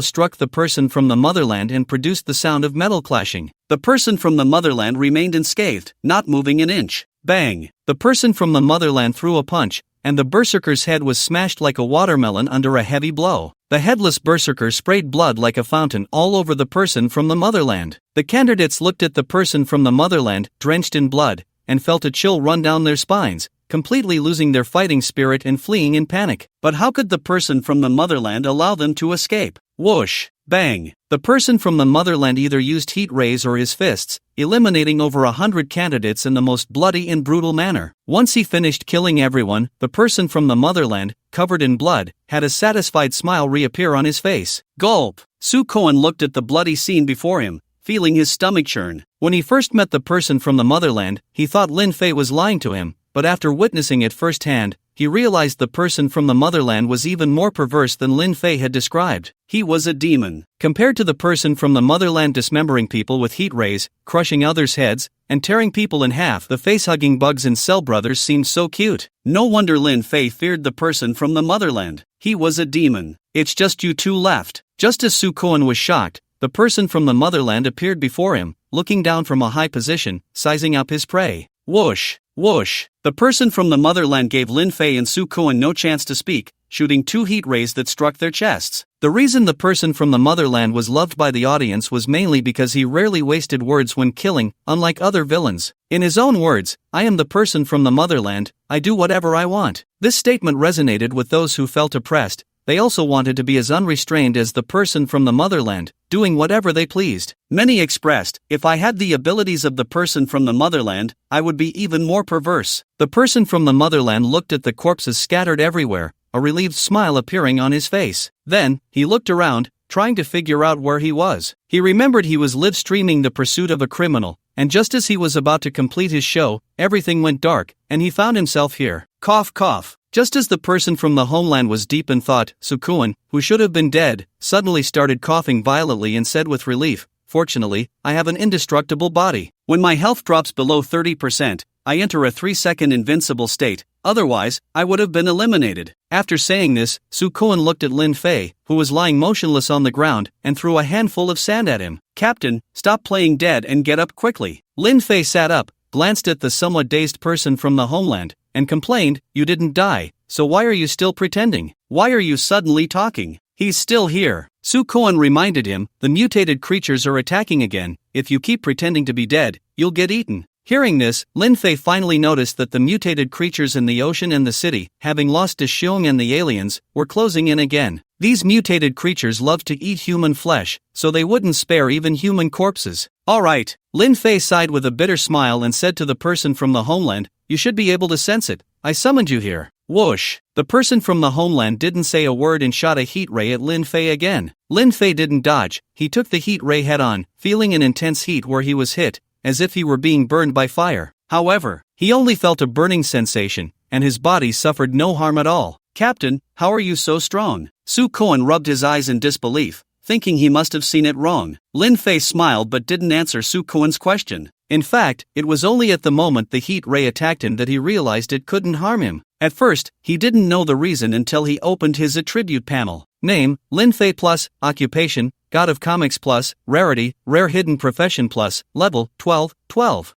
struck the person from the motherland and produced the sound of metal clashing. The person from the motherland remained unscathed, not moving an inch. Bang! The person from the motherland threw a punch, and the berserker's head was smashed like a watermelon under a heavy blow. The headless berserker sprayed blood like a fountain all over the person from the motherland. The candidates looked at the person from the motherland, drenched in blood, and felt a chill run down their spines, completely losing their fighting spirit and fleeing in panic. But how could the person from the motherland allow them to escape? Whoosh! Bang! The person from the motherland either used heat rays or his fists, eliminating over 100 candidates in the most bloody and brutal manner. Once he finished killing everyone, the person from the motherland, covered in blood, had a satisfied smile reappear on his face. Gulp! Sukoan looked at the bloody scene before him, feeling his stomach churn. When he first met the person from the motherland, he thought Lin Fei was lying to him, but after witnessing it firsthand, he realized the person from the motherland was even more perverse than Lin Fei had described. He was a demon. Compared to the person from the motherland dismembering people with heat rays, crushing others' heads, and tearing people in half, the face-hugging bugs and Cell brothers seemed so cute. No wonder Lin Fei feared the person from the motherland. He was a demon. It's just you two left. Just as Sukoan was shocked, the person from the motherland appeared before him, looking down from a high position, sizing up his prey. Whoosh! Whoosh! The person from the motherland gave Lin Fei and Sukoan no chance to speak, shooting 2 heat rays that struck their chests. The reason the person from the motherland was loved by the audience was mainly because he rarely wasted words when killing, unlike other villains. In his own words, "I am the person from the motherland, I do whatever I want." This statement resonated with those who felt oppressed. They also wanted to be as unrestrained as the person from the motherland, doing whatever they pleased. Many expressed, "If I had the abilities of the person from the motherland, I would be even more perverse." The person from the motherland looked at the corpses scattered everywhere, a relieved smile appearing on his face. Then, he looked around, trying to figure out where he was. He remembered he was live streaming The Pursuit of a Criminal, and just as he was about to complete his show, everything went dark, and he found himself here. Cough cough. Just as the person from the homeland was deep in thought, Sukoan, who should have been dead, suddenly started coughing violently and said with relief, "Fortunately, I have an indestructible body. When my health drops below 30%, I enter a 3-second invincible state, otherwise, I would have been eliminated." After saying this, Sukoan looked at Lin Fei, who was lying motionless on the ground, and threw a handful of sand at him. "Captain, stop playing dead and get up quickly." Lin Fei sat up, glanced at the somewhat dazed person from the homeland, and complained, "You didn't die, so why are you still pretending? Why are you suddenly talking? He's still here." Sukoan reminded him, "The mutated creatures are attacking again. If you keep pretending to be dead, you'll get eaten." Hearing this, Lin Fei finally noticed that the mutated creatures in the ocean and the city, having lost Deshung and the aliens, were closing in again. These mutated creatures loved to eat human flesh, so they wouldn't spare even human corpses. "Alright." Lin Fei sighed with a bitter smile and said to the person from the homeland, "You should be able to sense it. I summoned you here." Whoosh! The person from the homeland didn't say a word and shot a heat ray at Lin Fei again. Lin Fei didn't dodge, he took the heat ray head on, feeling an intense heat where he was hit, as if he were being burned by fire. However, he only felt a burning sensation, and his body suffered no harm at all. "Captain, how are you so strong?" Sukoan rubbed his eyes in disbelief, thinking he must have seen it wrong. Lin Fei smiled but didn't answer Sukoan's question. In fact, it was only at the moment the heat ray attacked him that he realized it couldn't harm him. At first, he didn't know the reason until he opened his attribute panel. Name, Lin Fei plus, occupation, God of Comics plus, rarity, rare hidden profession plus, level, 12,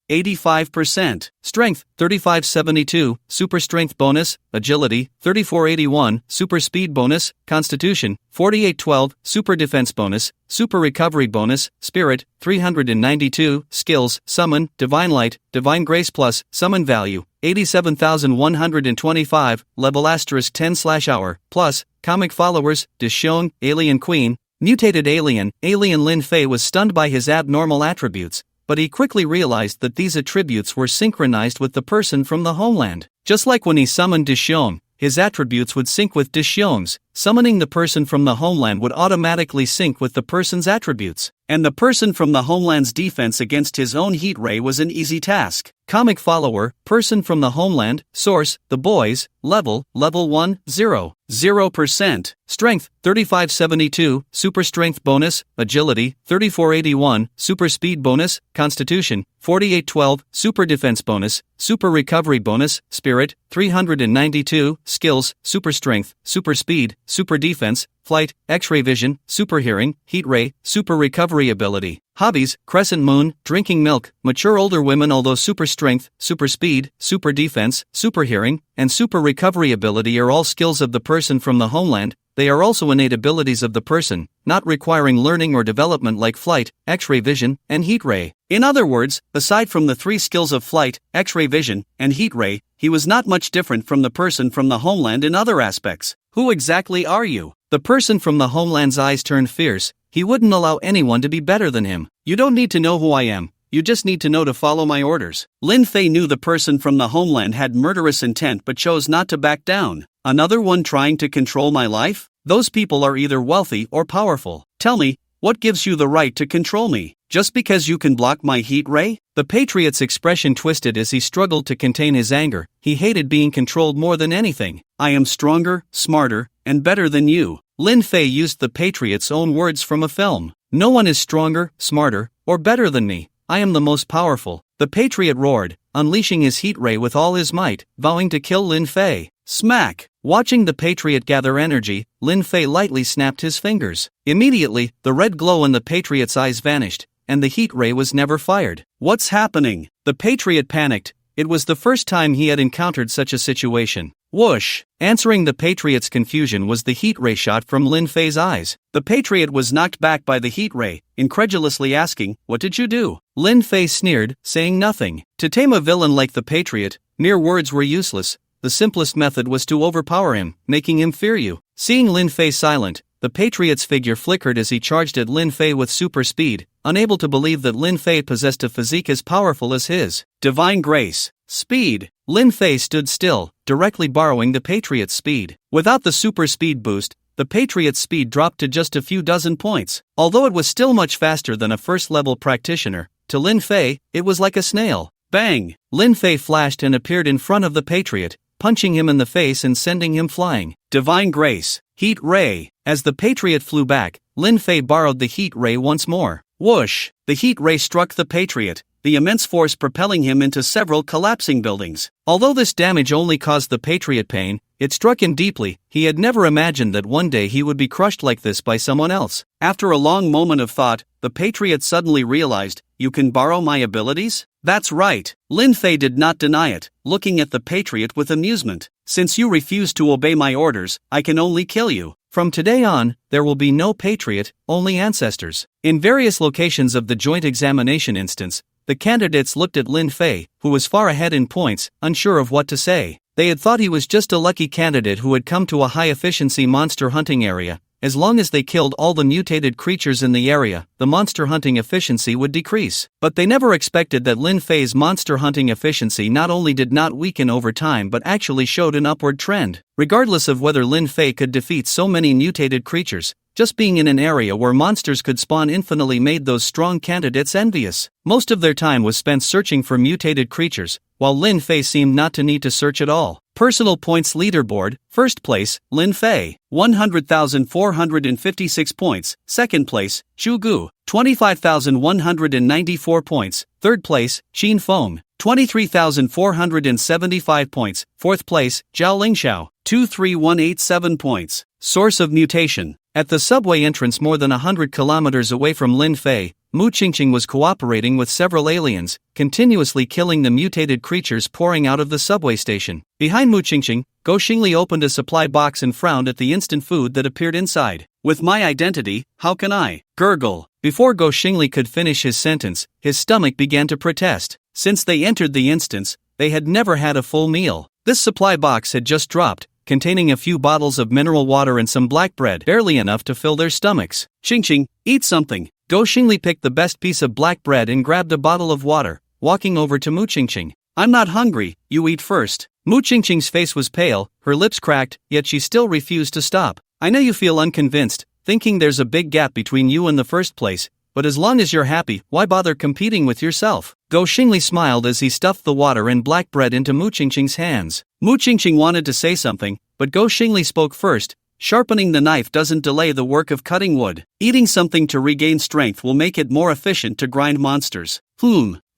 85%. Strength, 3572, super strength bonus, agility, 3481, super speed bonus, constitution, 4812, super defense bonus, super recovery bonus, spirit, 392, skills, summon, divine light, divine grace plus, summon value, 87,125, level asterisk 10/hour, plus, comic followers, Deshung, alien queen, mutated alien. Alien Lin Fei was stunned by his abnormal attributes, but he quickly realized that these attributes were synchronized with the person from the homeland. Just like when he summoned Deshung, his attributes would sync with Deshung's. Summoning the person from the homeland would automatically sync with the person's attributes. And the person from the homeland's defense against his own heat ray was an easy task. Comic follower, person from the homeland, source, The Boys, level 1, 0%. Strength, 3572, super strength bonus, agility, 3481, super speed bonus, constitution, 4812, super defense bonus, super recovery bonus, spirit, 392, skills, super strength, super speed, super defense, flight, X-ray vision, super hearing, heat ray, super recovery ability. Hobbies, crescent moon, drinking milk, mature older women. Although super strength, super speed, super defense, super hearing, and super recovery ability are all skills of the person from the homeland. They are also innate abilities of the person, not requiring learning or development like flight, X-ray vision, and heat ray. In other words, aside from the 3 skills of flight, X-ray vision, and heat ray, he was not much different from the person from the homeland in other aspects. Who exactly are you? The person from the homeland's eyes turned fierce. He wouldn't allow anyone to be better than him. You don't need to know who I am. You just need to know to follow my orders. Lin Fei knew the person from the homeland had murderous intent but chose not to back down. Another one trying to control my life? Those people are either wealthy or powerful. Tell me, what gives you the right to control me? Just because you can block my heat ray? The patriot's expression twisted as he struggled to contain his anger. He hated being controlled more than anything. I am stronger, smarter, and better than you. Lin Fei used the patriot's own words from a film. No one is stronger, smarter, or better than me. I am the most powerful. The patriot roared, unleashing his heat ray with all his might, vowing to kill Lin Fei. Smack! Watching the patriot gather energy, Lin Fei lightly snapped his fingers. Immediately, the red glow in the patriot's eyes vanished, and the heat ray was never fired. What's happening? The patriot panicked. It was the first time he had encountered such a situation. Whoosh! Answering the patriot's confusion was the heat ray shot from Lin Fei's eyes. The patriot was knocked back by the heat ray, incredulously asking, "What did you do?" Lin Fei sneered, saying nothing. To tame a villain like the patriot, mere words were useless. The simplest method was to overpower him, making him fear you. Seeing Lin Fei silent, the patriot's figure flickered as he charged at Lin Fei with super speed, unable to believe that Lin Fei possessed a physique as powerful as his. Divine grace. Speed. Lin Fei stood still, directly borrowing the patriot's speed. Without the super speed boost, the patriot's speed dropped to just a few dozen points. Although it was still much faster than a first-level practitioner, to Lin Fei, it was like a snail. Bang! Lin Fei flashed and appeared in front of the patriot, punching him in the face and sending him flying. Divine grace. Heat ray. As the patriot flew back, Lin Fei borrowed the heat ray once more. Whoosh! The heat ray struck the patriot, the immense force propelling him into several collapsing buildings. Although this damage only caused the patriot pain, it struck him deeply. He had never imagined that one day he would be crushed like this by someone else. After a long moment of thought, the patriot suddenly realized, "You can borrow my abilities?" That's right. Lin Fei did not deny it, looking at the patriot with amusement. "Since you refuse to obey my orders, I can only kill you. From today on, there will be no patriot, only ancestors." In various locations of the joint examination instance, the candidates looked at Lin Fei, who was far ahead in points, unsure of what to say. They had thought he was just a lucky candidate who had come to a high-efficiency monster hunting area. As long as they killed all the mutated creatures in the area, the monster hunting efficiency would decrease. But they never expected that Lin Fei's monster hunting efficiency not only did not weaken over time but actually showed an upward trend. Regardless of whether Lin Fei could defeat so many mutated creatures, just being in an area where monsters could spawn infinitely made those strong candidates envious. Most of their time was spent searching for mutated creatures, while Lin Fei seemed not to need to search at all. Personal points leaderboard: first place, Lin Fei, 100,456 points. Second place, Zhu Gu, 25,194 points. Third place, Qin Feng, 23,475 points. Fourth place, Zhao Lingxiao, 23,187 points. Source of mutation. At the subway entrance more than 100 kilometers away from Lin Fei, Mu Qingqing was cooperating with several aliens, continuously killing the mutated creatures pouring out of the subway station. Behind Mu Qingqing, Go Xingli opened a supply box and frowned at the instant food that appeared inside. "With my identity, how can I?" Gurgle. Before Go Xingli could finish his sentence, his stomach began to protest. Since they entered the instance, they had never had a full meal. This supply box had just dropped, containing a few bottles of mineral water and some black bread, barely enough to fill their stomachs. "Qingqing, eat something." Go Xingli picked the best piece of black bread and grabbed a bottle of water, walking over to Mu Qingqing. "I'm not hungry, you eat first." Mu Qingqing's face was pale, her lips cracked, yet she still refused to stop. "I know you feel unconvinced, thinking there's a big gap between you and the first place, but as long as you're happy, why bother competing with yourself?" Go Xingli smiled as he stuffed the water and black bread into Mu Qingqing's hands. Mu Qingqing wanted to say something, but Go Xingli spoke first. "Sharpening the knife doesn't delay the work of cutting wood. Eating something to regain strength will make it more efficient to grind monsters."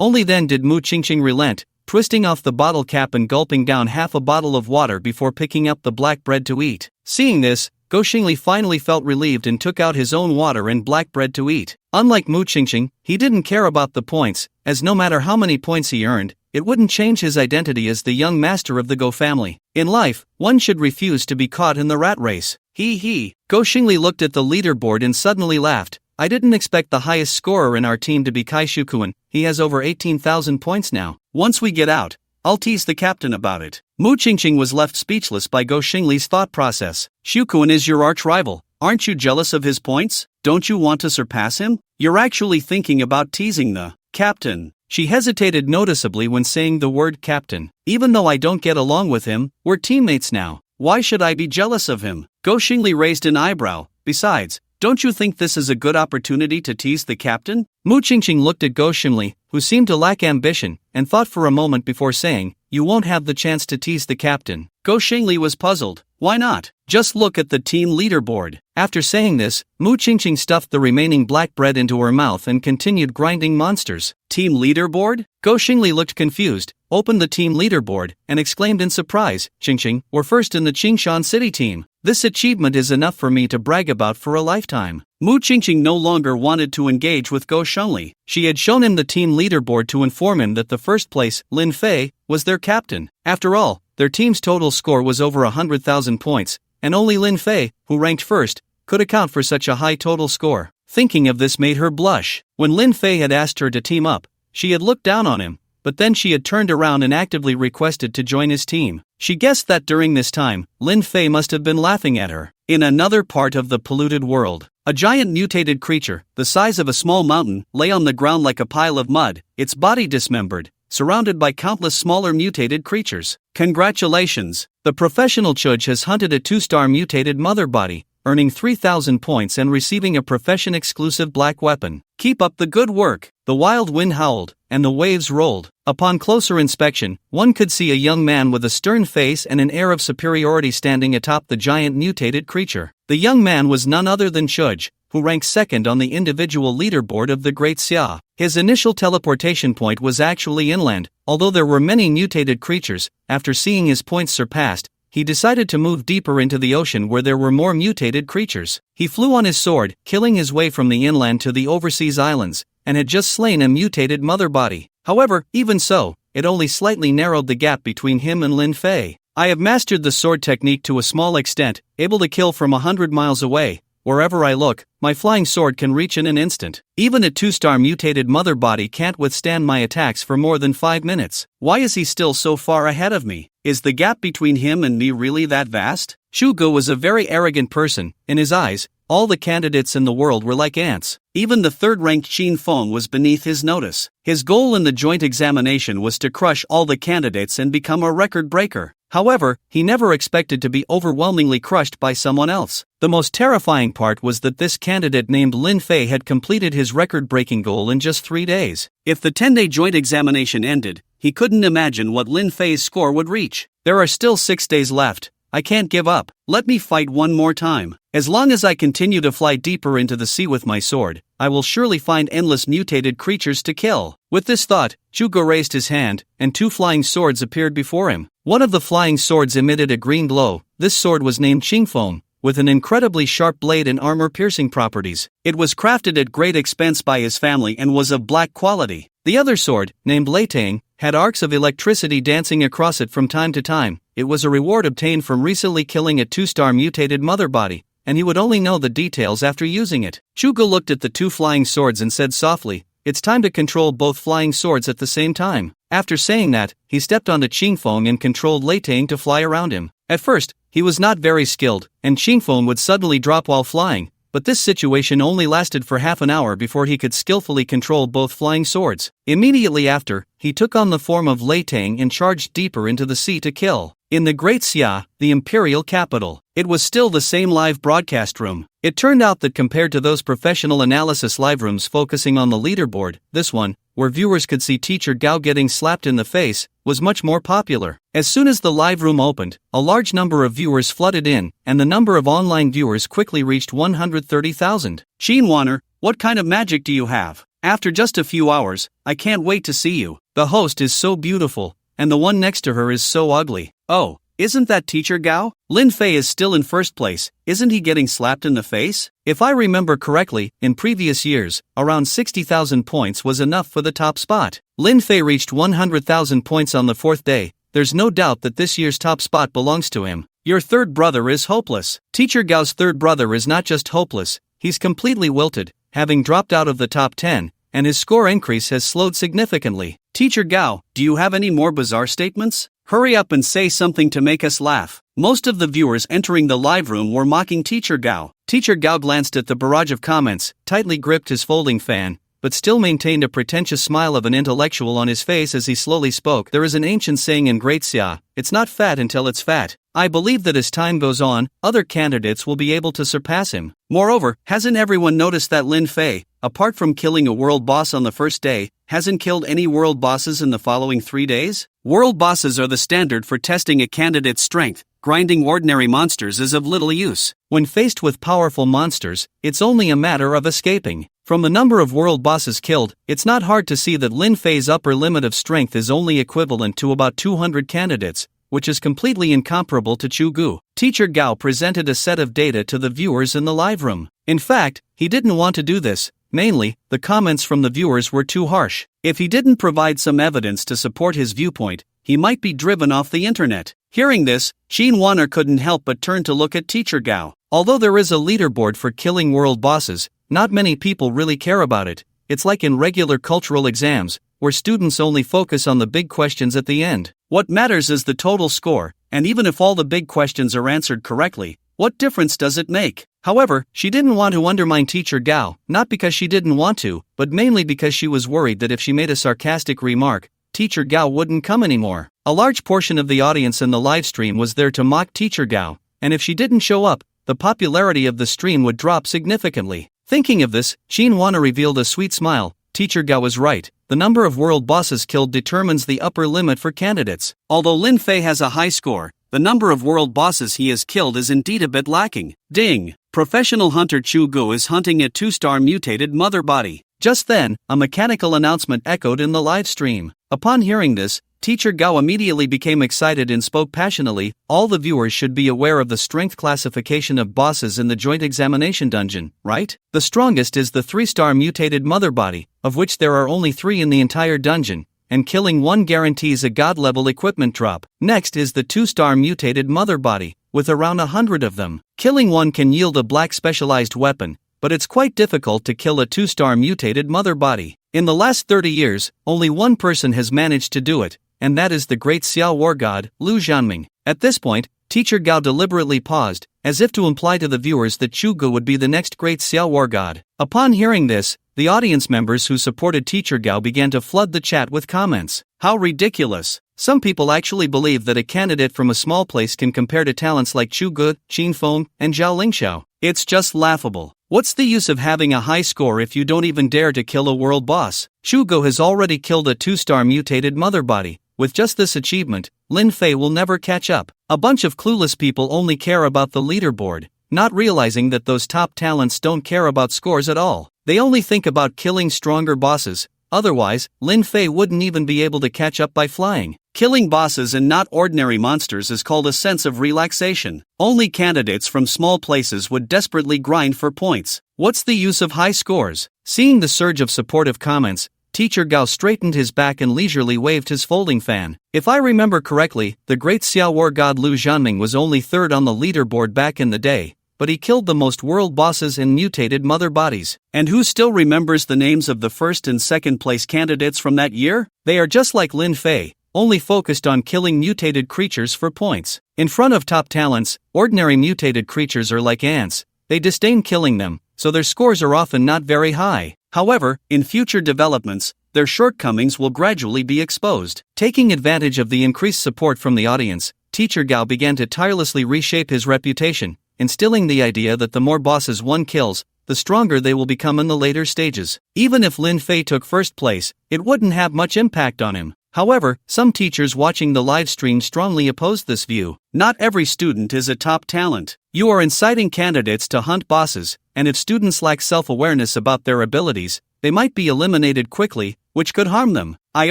Only then did Mu Qingqing relent, twisting off the bottle cap and gulping down half a bottle of water before picking up the black bread to eat. Seeing this, Go Xingli finally felt relieved and took out his own water and black bread to eat. Unlike Mu Qingqing, he didn't care about the points, as no matter how many points he earned, it wouldn't change his identity as the young master of the Go family. In life, one should refuse to be caught in the rat race. He. Go Xingli looked at the leaderboard and suddenly laughed. I didn't expect the highest scorer in our team to be Kai Shukuan. He has over 18,000 points now. Once we get out, I'll tease the captain about it. Mu Qingqing was left speechless by Go Xingli's thought process. Shukuan is your arch rival. Aren't you jealous of his points? Don't you want to surpass him? You're actually thinking about teasing the captain. She hesitated noticeably when saying the word captain. Even though I don't get along with him, we're teammates now. Why should I be jealous of him? Go Xingli raised an eyebrow. Besides, don't you think this is a good opportunity to tease the captain? Mu Qingqing looked at Go Xingli, who seemed to lack ambition, and thought for a moment before saying, you won't have the chance to tease the captain. Go Xingli was puzzled. Why not? Just look at the team leaderboard. After saying this, Mu Qingqing stuffed the remaining black bread into her mouth and continued grinding monsters. Team leaderboard? Go Xingli looked confused, opened the team leaderboard, and exclaimed in surprise, Qingqing, we're first in the Qingshan City team. This achievement is enough for me to brag about for a lifetime. Mu Qingqing no longer wanted to engage with Go Xingli. She had shown him the team leaderboard to inform him that the first place, Lin Fei, was their captain. After all, their team's total score was over 100,000 points, and only Lin Fei, who ranked first, could account for such a high total score. Thinking of this made her blush. When Lin Fei had asked her to team up, she had looked down on him, but then she had turned around and actively requested to join his team. She guessed that during this time, Lin Fei must have been laughing at her. In another part of the polluted world, a giant mutated creature, the size of a small mountain, lay on the ground like a pile of mud, its body dismembered, surrounded by countless smaller mutated creatures. Congratulations! The professional Chuj has hunted a 2-star mutated mother body, earning 3,000 points and receiving a profession-exclusive black weapon. Keep up the good work. The wild wind howled, and the waves rolled. Upon closer inspection, one could see a young man with a stern face and an air of superiority standing atop the giant mutated creature. The young man was none other than Chuj, who ranked second on the individual leaderboard of the Great Xia. His initial teleportation point was actually inland. Although there were many mutated creatures, after seeing his points surpassed, he decided to move deeper into the ocean where there were more mutated creatures. He flew on his sword, killing his way from the inland to the overseas islands, and had just slain a mutated mother body. However, even so, it only slightly narrowed the gap between him and Lin Fei. I have mastered the sword technique to a small extent, able to kill from 100 miles away. Wherever I look, my flying sword can reach in an instant. Even a 2-star mutated mother body can't withstand my attacks for more than 5 minutes. Why is he still so far ahead of me? Is the gap between him and me really that vast? Shugo was a very arrogant person. In his eyes, all the candidates in the world were like ants. Even the third-ranked Qin Feng was beneath his notice. His goal in the joint examination was to crush all the candidates and become a record breaker. However, he never expected to be overwhelmingly crushed by someone else. The most terrifying part was that this candidate named Lin Fei had completed his record-breaking goal in just 3 days. If the 10-day joint examination ended, he couldn't imagine what Lin Fei's score would reach. There are still 6 days left. I can't give up. Let me fight one more time. As long as I continue to fly deeper into the sea with my sword, I will surely find endless mutated creatures to kill. With this thought, Shugo raised his hand, and 2 flying swords appeared before him. One of the flying swords emitted a green glow. This sword was named Qingfeng, with an incredibly sharp blade and armor-piercing properties. It was crafted at great expense by his family and was of black quality. The other sword, named Leitang, had arcs of electricity dancing across it from time to time. It was a reward obtained from recently killing a 2-star mutated mother body, and he would only know the details after using it. Shugo looked at the 2 flying swords and said softly, "It's time to control both flying swords at the same time." After saying that, he stepped onto Qingfeng and controlled Leitang to fly around him. At first, he was not very skilled, and Qingfeng would suddenly drop while flying, but this situation only lasted for half an hour before he could skillfully control both flying swords. Immediately after, he took on the form of Leitang and charged deeper into the sea to kill. In the Great Xia, the imperial capital, it was still the same live broadcast room. It turned out that compared to those professional analysis live rooms focusing on the leaderboard, this one, where viewers could see Teacher Gao getting slapped in the face, was much more popular. As soon as the live room opened, a large number of viewers flooded in, and the number of online viewers quickly reached 130,000. Qin Wanner, what kind of magic do you have? After just a few hours, I can't wait to see you. The host is so beautiful, and the one next to her is so ugly. Oh, Isn't that Teacher Gao? Lin Fei is still in first place, isn't he getting slapped in the face? If I remember correctly, in previous years, around 60,000 points was enough for the top spot. Lin Fei reached 100,000 points on the fourth day. There's no doubt that this year's top spot belongs to him. Your third brother is hopeless. Teacher Gao's third brother is not just hopeless, he's completely wilted, having dropped out of the top 10, and his score increase has slowed significantly. Teacher Gao, do you have any more bizarre statements? Hurry up and say something to make us laugh. Most of the viewers entering the live room were mocking Teacher Gao. Teacher Gao glanced at the barrage of comments, tightly gripped his folding fan, but still maintained a pretentious smile of an intellectual on his face as he slowly spoke. There is an ancient saying in Great Xia, it's not fat until it's fat. I believe that as time goes on, other candidates will be able to surpass him. Moreover, hasn't everyone noticed that Lin Fei, apart from killing a world boss on the first day, hasn't killed any world bosses in the following 3 days? World bosses are the standard for testing a candidate's strength. Grinding ordinary monsters is of little use. When faced with powerful monsters, it's only a matter of escaping. From the number of world bosses killed, it's not hard to see that Lin Fei's upper limit of strength is only equivalent to about 200 candidates, which is completely incomparable to Chu Gu. Teacher Gao presented a set of data to the viewers in the live room. In fact, he didn't want to do this. Mainly, the comments from the viewers were too harsh. If he didn't provide some evidence to support his viewpoint, he might be driven off the internet. Hearing this, Xin Wanner couldn't help but turn to look at Teacher Gao. Although there is a leaderboard for killing world bosses, not many people really care about it. It's like in regular cultural exams, where students only focus on the big questions at the end. What matters is the total score, and even if all the big questions are answered correctly, what difference does it make? However, she didn't want to undermine Teacher Gao, not because she didn't want to, but mainly because she was worried that if she made a sarcastic remark, Teacher Gao wouldn't come anymore. A large portion of the audience in the live stream was there to mock Teacher Gao, and if she didn't show up, the popularity of the stream would drop significantly. Thinking of this, Xin Wanner revealed a sweet smile. Teacher Gao was right. The number of world bosses killed determines the upper limit for candidates. Although Lin Fei has a high score, the number of world bosses he has killed is indeed a bit lacking. Ding! Professional hunter Chu Gu is hunting a 2-star mutated mother body. Just then, a mechanical announcement echoed in the live stream. Upon hearing this, Teacher Gao immediately became excited and spoke passionately. All the viewers should be aware of the strength classification of bosses in the joint examination dungeon, right? The strongest is the 3-star mutated mother body, of which there are only 3 in the entire dungeon, and killing one guarantees a god-level equipment drop. Next is the 2-star mutated mother body, with around 100 of them. Killing one can yield a black specialized weapon, but it's quite difficult to kill a 2-star mutated mother body. In the last 30 years, only one person has managed to do it, and that is the great Xiao war god, Lu Zhanming. At this point, Teacher Gao deliberately paused, as if to imply to the viewers that Chu Gu would be the next great Xiao war god. Upon hearing this, the audience members who supported Teacher Gao began to flood the chat with comments. How ridiculous! Some people actually believe that a candidate from a small place can compare to talents like Chu Gu, Qin Feng, and Zhao Lingxiao. It's just laughable. What's the use of having a high score if you don't even dare to kill a world boss? Chu Gu has already killed a 2-star mutated mother body. With just this achievement, Lin Fei will never catch up. A bunch of clueless people only care about the leaderboard, not realizing that those top talents don't care about scores at all. They only think about killing stronger bosses. Otherwise, Lin Fei wouldn't even be able to catch up by flying. Killing bosses and not ordinary monsters is called a sense of relaxation. Only candidates from small places would desperately grind for points. What's the use of high scores? Seeing the surge of supportive comments, Teacher Gao straightened his back and leisurely waved his folding fan. If I remember correctly, the great Xiao war god Lu Zhanming was only 3rd on the leaderboard back in the day, but he killed the most world bosses and mutated mother bodies. And who still remembers the names of the 1st and 2nd place candidates from that year? They are just like Lin Fei, only focused on killing mutated creatures for points. In front of top talents, ordinary mutated creatures are like ants. They disdain killing them, so their scores are often not very high. However, in future developments, their shortcomings will gradually be exposed. Taking advantage of the increased support from the audience, Teacher Gao began to tirelessly reshape his reputation, instilling the idea that the more bosses one kills, the stronger they will become in the later stages. Even if Lin Fei took 1st place, it wouldn't have much impact on him. However, some teachers watching the live stream strongly opposed this view. Not every student is a top talent. You are inciting candidates to hunt bosses, and if students lack self-awareness about their abilities, they might be eliminated quickly, which could harm them. I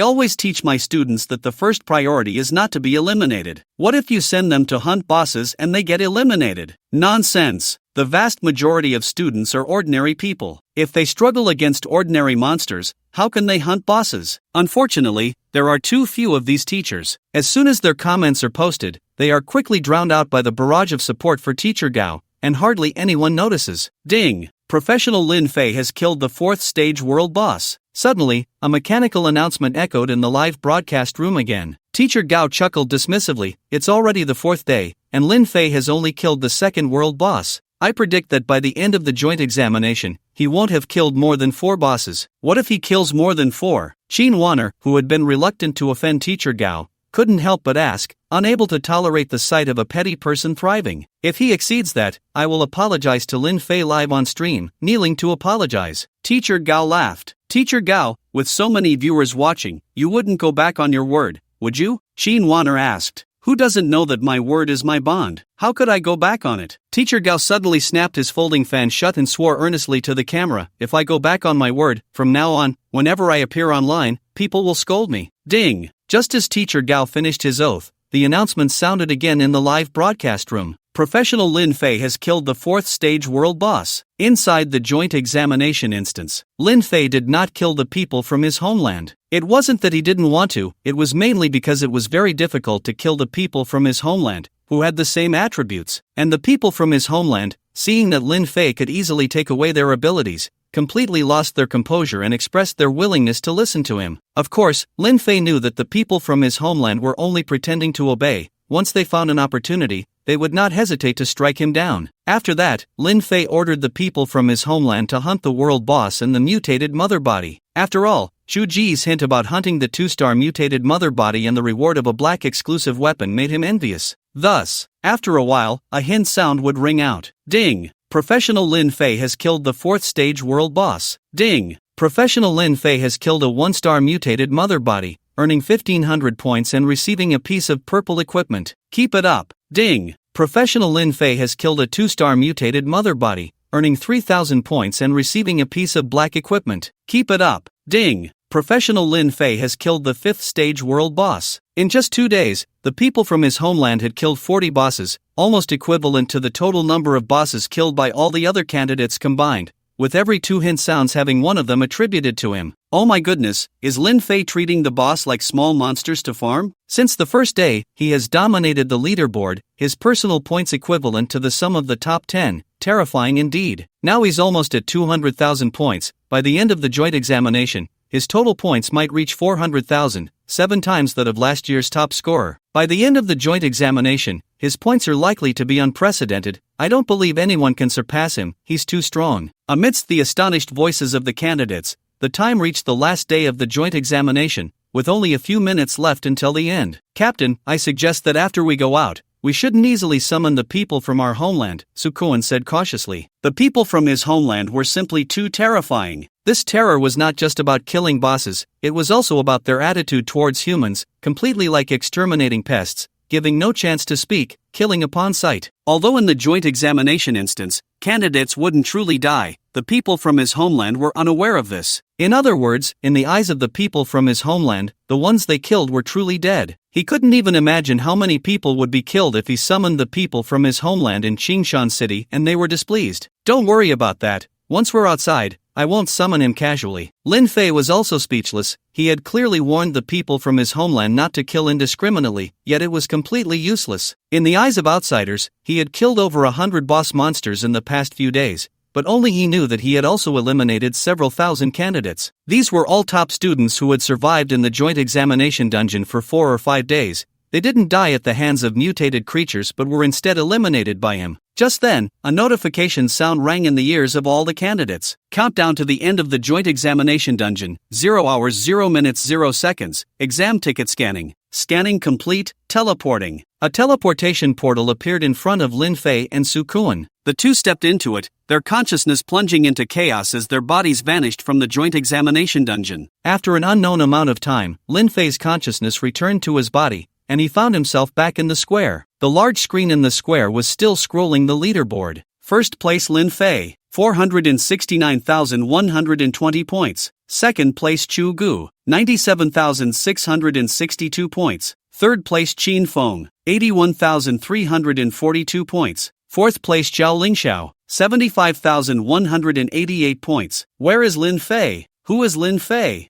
always teach my students that the first priority is not to be eliminated. What if you send them to hunt bosses and they get eliminated? Nonsense. The vast majority of students are ordinary people. If they struggle against ordinary monsters, how can they hunt bosses? Unfortunately, there are too few of these teachers. As soon as their comments are posted, they are quickly drowned out by the barrage of support for Teacher Gao, and hardly anyone notices. Ding! Professional Lin Fei has killed the 4th stage world boss. Suddenly, a mechanical announcement echoed in the live broadcast room again. Teacher Gao chuckled dismissively. It's already the 4th day, and Lin Fei has only killed the 2nd world boss. I predict that by the end of the joint examination, he won't have killed more than 4 bosses. What if he kills more than 4? Qin Wanner, who had been reluctant to offend Teacher Gao, couldn't help but ask, unable to tolerate the sight of a petty person thriving. If he exceeds that, I will apologize to Lin Fei live on stream, kneeling to apologize. Teacher Gao laughed. Teacher Gao, with so many viewers watching, you wouldn't go back on your word, would you? Qin Wanner asked. Who doesn't know that my word is my bond? How could I go back on it? Teacher Gao suddenly snapped his folding fan shut and swore earnestly to the camera, if I go back on my word, from now on, whenever I appear online, people will scold me. Ding! Just as Teacher Gao finished his oath, the announcement sounded again in the live broadcast room. Professional Lin Fei has killed the 4th stage world boss. Inside the joint examination instance, Lin Fei did not kill the people from his homeland. It wasn't that he didn't want to, it was mainly because it was very difficult to kill the people from his homeland, who had the same attributes. And the people from his homeland, seeing that Lin Fei could easily take away their abilities, completely lost their composure and expressed their willingness to listen to him. Of course, Lin Fei knew that the people from his homeland were only pretending to obey. Once they found an opportunity, they would not hesitate to strike him down. After that, Lin Fei ordered the people from his homeland to hunt the world boss and the mutated mother body. After all, Zhu Ji's hint about hunting the 2-star mutated mother body and the reward of a black exclusive weapon made him envious. Thus, after a while, a hint sound would ring out. Ding! Professional Lin Fei has killed the 4th stage world boss. Ding! Professional Lin Fei has killed a 1-star mutated mother body, earning 1500 points and receiving a piece of purple equipment. Keep it up. Ding! Professional Lin Fei has killed a 2-star mutated mother body, earning 3000 points and receiving a piece of black equipment. Keep it up. Ding! Professional Lin Fei has killed the 5th stage world boss. In just 2 days, the people from his homeland had killed 40 bosses, almost equivalent to the total number of bosses killed by all the other candidates combined, with every 2 hint sounds having one of them attributed to him. Oh my goodness, is Lin Fei treating the boss like small monsters to farm? Since the first day, he has dominated the leaderboard, his personal points equivalent to the sum of the top 10, terrifying indeed. Now he's almost at 200,000 points. By the end of the joint examination, his total points might reach 400,000, 7 times that of last year's top scorer. By the end of the joint examination, his points are likely to be unprecedented. I don't believe anyone can surpass him, he's too strong. Amidst the astonished voices of the candidates, the time reached the last day of the joint examination, with only a few minutes left until the end. Captain, I suggest that after we go out, we shouldn't easily summon the people from our homeland, Sukoan said cautiously. The people from his homeland were simply too terrifying. This terror was not just about killing bosses, it was also about their attitude towards humans, completely like exterminating pests, giving no chance to speak, killing upon sight. Although in the joint examination instance, candidates wouldn't truly die, the people from his homeland were unaware of this. In other words, in the eyes of the people from his homeland, the ones they killed were truly dead. He couldn't even imagine how many people would be killed if he summoned the people from his homeland in Qingshan City and they were displeased. Don't worry about that, once we're outside, I won't summon him casually. Lin Fei was also speechless. He had clearly warned the people from his homeland not to kill indiscriminately, yet it was completely useless. In the eyes of outsiders, he had killed over 100 boss monsters in the past few days, but only he knew that he had also eliminated several thousand candidates. These were all top students who had survived in the joint examination dungeon for 4 or 5 days. They didn't die at the hands of mutated creatures but were instead eliminated by him. Just then, a notification sound rang in the ears of all the candidates. Countdown to the end of the joint examination dungeon, 0 hours 0 minutes 0 seconds, exam ticket scanning. Scanning complete, teleporting. A teleportation portal appeared in front of Lin Fei and Sukoan. The two stepped into it, their consciousness plunging into chaos as their bodies vanished from the joint examination dungeon. After an unknown amount of time, Lin Fei's consciousness returned to his body, and he found himself back in the square. The large screen in the square was still scrolling the leaderboard. First place Lin Fei, 469,120 points. Second place Chu Gu, 97,662 points. Third place Qin Feng, 81,342 points. Fourth place Zhao Lingxiao, 75,188 points. Where is Lin Fei? Who is Lin Fei?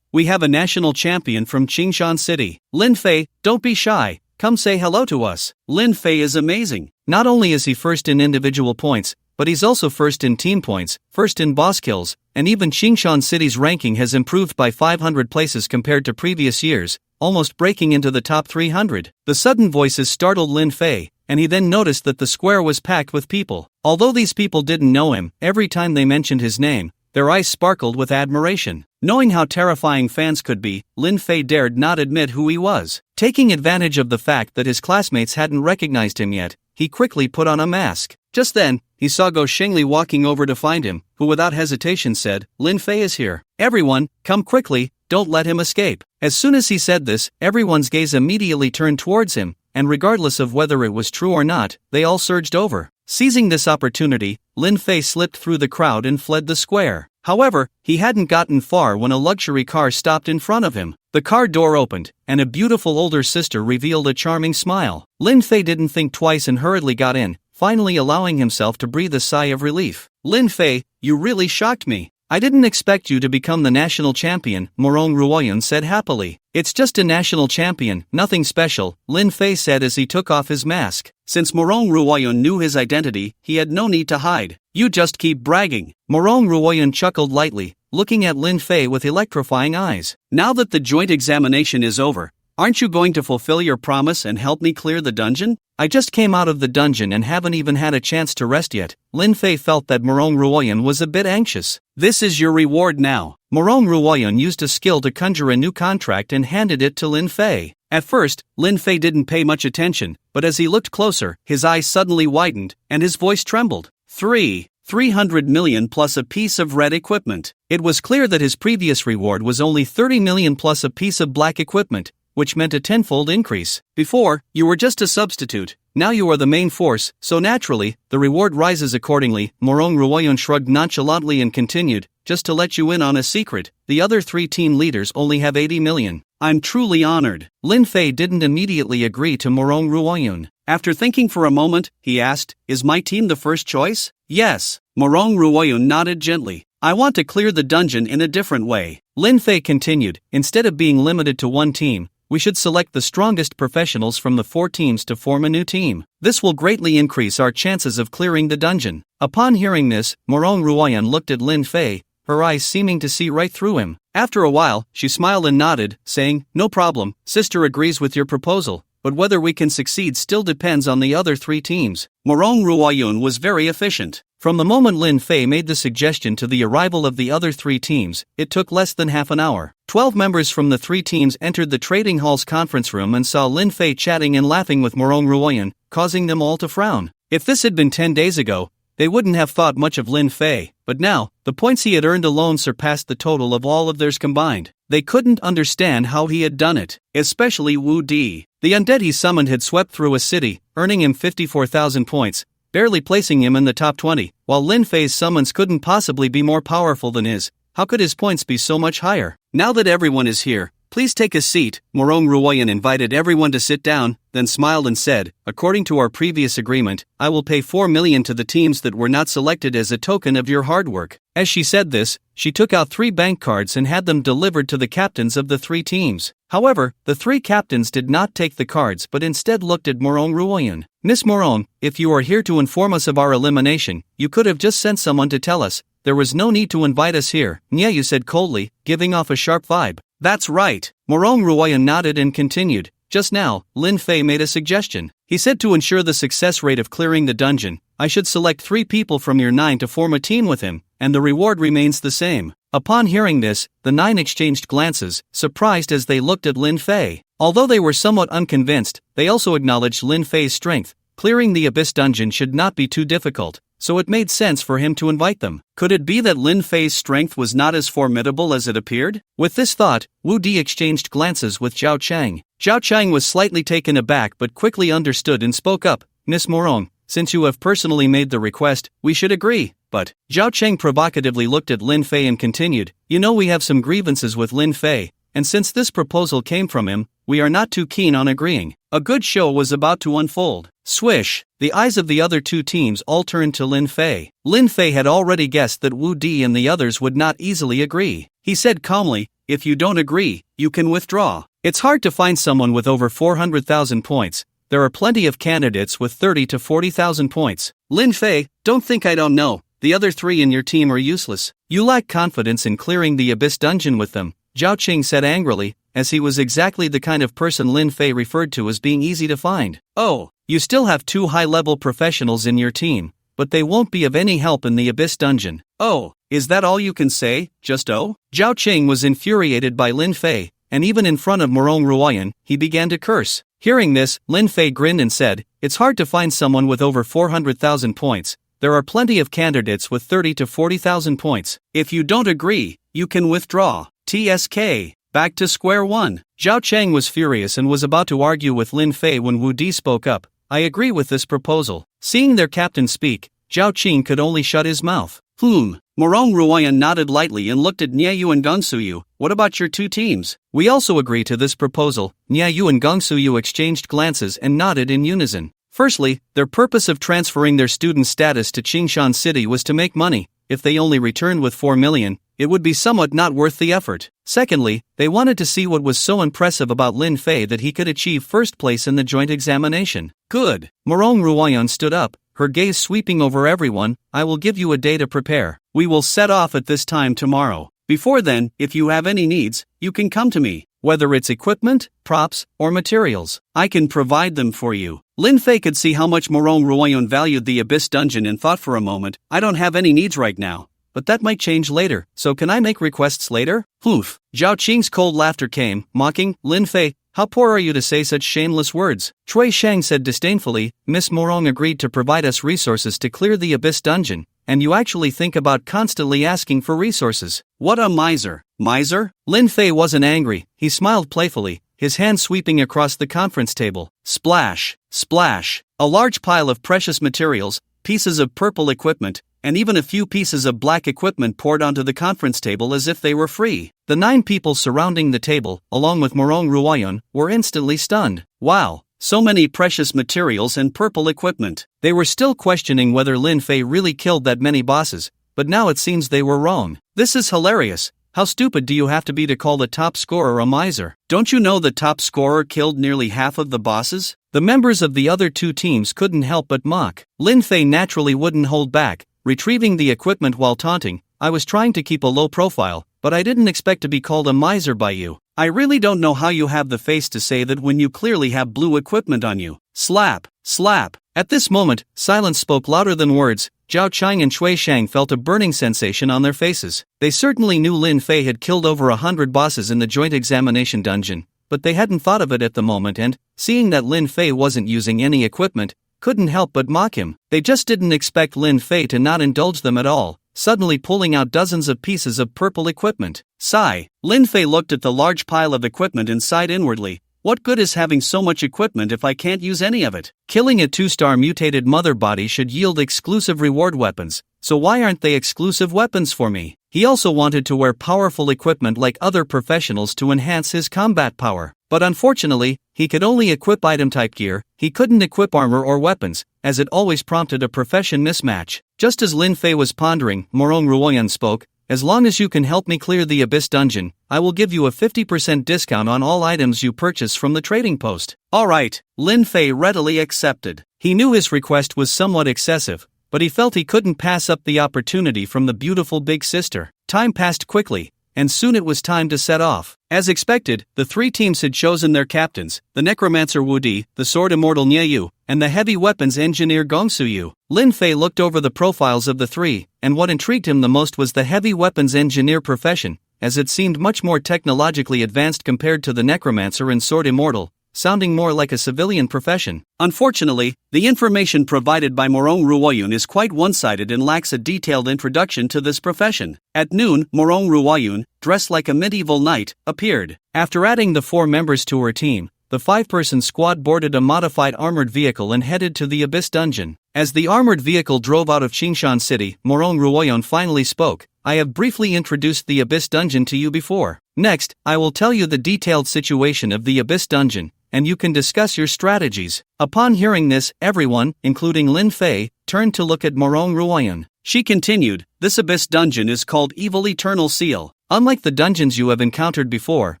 We have a national champion from Qingshan City. Lin Fei, don't be shy, come say hello to us. Lin Fei is amazing. Not only is he first in individual points, but he's also first in team points, first in boss kills, and even Qingshan City's ranking has improved by 500 places compared to previous years, almost breaking into the top 300. The sudden voices startled Lin Fei, and he then noticed that the square was packed with people. Although these people didn't know him, every time they mentioned his name, their eyes sparkled with admiration. Knowing how terrifying fans could be, Lin Fei dared not admit who he was. Taking advantage of the fact that his classmates hadn't recognized him yet, he quickly put on a mask. Just then, he saw Go Shengli walking over to find him, who without hesitation said, "Lin Fei is here. Everyone, come quickly, don't let him escape." As soon as he said this, everyone's gaze immediately turned towards him, and regardless of whether it was true or not, they all surged over. Seizing this opportunity, Lin Fei slipped through the crowd and fled the square. However, he hadn't gotten far when a luxury car stopped in front of him. The car door opened, and a beautiful older sister revealed a charming smile. Lin Fei didn't think twice and hurriedly got in, finally allowing himself to breathe a sigh of relief. "Lin Fei, you really shocked me. I didn't expect you to become the national champion," Morong Ruoyan said happily. "It's just a national champion, nothing special," Lin Fei said as he took off his mask. Since Morong Ruoyan knew his identity, he had no need to hide. "You just keep bragging." Morong Ruoyan chuckled lightly, looking at Lin Fei with electrifying eyes. "Now that the joint examination is over, aren't you going to fulfill your promise and help me clear the dungeon?" "I just came out of the dungeon and haven't even had a chance to rest yet." Lin Fei felt that Morong Ruoyan was a bit anxious. "This is your reward now." Morong Ruoyan used a skill to conjure a new contract and handed it to Lin Fei. At first, Lin Fei didn't pay much attention, but as he looked closer, his eyes suddenly widened, and his voice trembled. 300 million plus a piece of red equipment. It was clear that his previous reward was only 30 million plus a piece of black equipment, which meant a tenfold increase. Before, you were just a substitute, now you are the main force, so naturally, the reward rises accordingly. Morong Ruoyan shrugged nonchalantly and continued, "Just to let you in on a secret, the other 3 team leaders only have 80 million. I'm truly honored." Lin Fei didn't immediately agree to Morong Ruoyan. After thinking for a moment, he asked, "Is my team the first choice?" "Yes." Morong Ruoyan nodded gently. "I want to clear the dungeon in a different way." Lin Fei continued, "Instead of being limited to one team, we should select the strongest professionals from the 4 teams to form a new team. This will greatly increase our chances of clearing the dungeon." Upon hearing this, Morong Ruoyan looked at Lin Fei, her eyes seeming to see right through him. After a while, she smiled and nodded, saying, "No problem, sister agrees with your proposal, but whether we can succeed still depends on the other 3 teams." Morong Ruoyan was very efficient. From the moment Lin Fei made the suggestion to the arrival of the other 3 teams, it took less than half an hour. 12 members from the 3 teams entered the trading hall's conference room and saw Lin Fei chatting and laughing with Morong Ruoyan, causing them all to frown. If this had been 10 days ago, they wouldn't have thought much of Lin Fei, but now, the points he had earned alone surpassed the total of all of theirs combined. They couldn't understand how he had done it, especially Wu Di. The undead he summoned had swept through a city, earning him 54,000 points, barely placing him in the top 20, while Lin Fei's summons couldn't possibly be more powerful than his. How could his points be so much higher? "Now that everyone is here, please take a seat." Morong Ruoyan invited everyone to sit down, then smiled and said, "According to our previous agreement, I will pay 4 million to the teams that were not selected as a token of your hard work." As she said this, she took out 3 bank cards and had them delivered to the captains of the 3 teams. However, the 3 captains did not take the cards but instead looked at Morong Ruoyan. "Miss Morong, if you are here to inform us of our elimination, you could have just sent someone to tell us. There was no need to invite us here," Nyeyu said coldly, giving off a sharp vibe. "That's right." Morong Ruoyan nodded and continued, "Just now, Lin Fei made a suggestion. He said to ensure the success rate of clearing the dungeon, I should select 3 people from your 9 to form a team with him, and the reward remains the same." Upon hearing this, the 9 exchanged glances, surprised as they looked at Lin Fei. Although they were somewhat unconvinced, they also acknowledged Lin Fei's strength. Clearing the Abyss dungeon should not be too difficult, so it made sense for him to invite them. Could it be that Lin Fei's strength was not as formidable as it appeared? With this thought, Wu Di exchanged glances with Zhao Chang. Zhao Chang was slightly taken aback but quickly understood and spoke up, "Miss Morong, since you have personally made the request, we should agree. But, Zhao Cheng provocatively looked at Lin Fei and continued, you know we have some grievances with Lin Fei, and since this proposal came from him, we are not too keen on agreeing. A good show was about to unfold. Swish! The eyes of the other two teams all turned to Lin Fei. Lin Fei had already guessed that Wu Di and the others would not easily agree. He said calmly, if you don't agree, you can withdraw. It's hard to find someone with over 400,000 points. There are plenty of candidates with 30 to 40,000 points. Lin Fei, don't think I don't know. The other three in your team are useless. You lack confidence in clearing the Abyss Dungeon with them, Zhao Qing said angrily, as he was exactly the kind of person Lin Fei referred to as being easy to find. Oh, you still have two high-level professionals in your team, but they won't be of any help in the Abyss Dungeon. Oh, is that all you can say, just oh? Zhao Qing was infuriated by Lin Fei, and even in front of Morong Ruoyan, he began to curse. Hearing this, Lin Fei grinned and said, it's hard to find someone with over 400,000 points. There are plenty of candidates with 30 to 40,000 points. If you don't agree, you can withdraw. TSK. Back to square one. Zhao Cheng was furious and was about to argue with Lin Fei when Wu Di spoke up. I agree with this proposal. Seeing their captain speak, Zhao Qing could only shut his mouth. Morong Ruoyan nodded lightly and looked at Niayu and Gongsuyu. What about your two teams? We also agree to this proposal. Niayu and Gongsuyu exchanged glances and nodded in unison. Firstly, their purpose of transferring their student status to Qingshan City was to make money. If they only returned with 4 million, it would be somewhat not worth the effort. Secondly, they wanted to see what was so impressive about Lin Fei that he could achieve first place in the joint examination. Good. Morong Ruoyan stood up, her gaze sweeping over everyone. I will give you a day to prepare. We will set off at this time tomorrow. Before then, if you have any needs, you can come to me. Whether it's equipment, props, or materials, I can provide them for you. Lin Fei could see how much Morong Ruoyan valued the Abyss Dungeon and thought for a moment, I don't have any needs right now. But that might change later, so can I make requests later? Zhao Qing's cold laughter came, mocking, Lin Fei, how poor are you to say such shameless words? Cui Shang said disdainfully, Miss Morong agreed to provide us resources to clear the Abyss Dungeon, and you actually think about constantly asking for resources. What a miser. Miser? Lin Fei wasn't angry, he smiled playfully, his hand sweeping across the conference table. Splash, splash. A large pile of precious materials, pieces of purple equipment, and even a few pieces of black equipment poured onto the conference table as if they were free. The 9 people surrounding the table, along with Morong Ruoyan, were instantly stunned. Wow, so many precious materials and purple equipment. They were still questioning whether Lin Fei really killed that many bosses, but now it seems they were wrong. This is hilarious. How stupid do you have to be to call the top scorer a miser? Don't you know the top scorer killed nearly half of the bosses? The members of the other two teams couldn't help but mock. Lin Fei naturally wouldn't hold back, retrieving the equipment while taunting. I was trying to keep a low profile, but I didn't expect to be called a miser by you. I really don't know how you have the face to say that when you clearly have blue equipment on you. Slap, slap. At this moment, silence spoke louder than words. Zhao Qing and Cui Shang felt a burning sensation on their faces. They certainly knew Lin Fei had killed over 100 bosses in the joint examination dungeon, but they hadn't thought of it at the moment and, seeing that Lin Fei wasn't using any equipment, couldn't help but mock him. They just didn't expect Lin Fei to not indulge them at all, suddenly pulling out dozens of pieces of purple equipment. Sigh. Lin Fei looked at the large pile of equipment and sighed inwardly. What good is having so much equipment if I can't use any of it? Killing a 2-star mutated mother body should yield exclusive reward weapons, so why aren't they exclusive weapons for me? He also wanted to wear powerful equipment like other professionals to enhance his combat power. But unfortunately, he could only equip item-type gear, he couldn't equip armor or weapons, as it always prompted a profession mismatch. Just as Lin Fei was pondering, Morong Ruoyan spoke, as long as you can help me clear the Abyss Dungeon, I will give you a 50% discount on all items you purchase from the trading post. Alright, Lin Fei readily accepted. He knew his request was somewhat excessive, but he felt he couldn't pass up the opportunity from the beautiful big sister. Time passed quickly, and soon it was time to set off. As expected, the 3 teams had chosen their captains, the necromancer Wu Di, the sword immortal Niayu, and the heavy weapons engineer Gongsuyu. Lin Fei looked over the profiles of the 3, and what intrigued him the most was the heavy weapons engineer profession, as it seemed much more technologically advanced compared to the necromancer and sword immortal, sounding more like a civilian profession. Unfortunately, the information provided by Morong Ruoyan is quite one-sided and lacks a detailed introduction to this profession. At noon, Morong Ruoyan, dressed like a medieval knight, appeared. After adding the 4 members to her team, the 5-person squad boarded a modified armored vehicle and headed to the Abyss Dungeon. As the armored vehicle drove out of Qingshan City, Morong Ruoyeon finally spoke. I have briefly introduced the Abyss Dungeon to you before. Next, I will tell you the detailed situation of the Abyss Dungeon, and you can discuss your strategies. Upon hearing this, everyone, including Lin Fei, turned to look at Morong Ruoyeon. She continued, this Abyss Dungeon is called Evil Eternal Seal. Unlike the dungeons you have encountered before,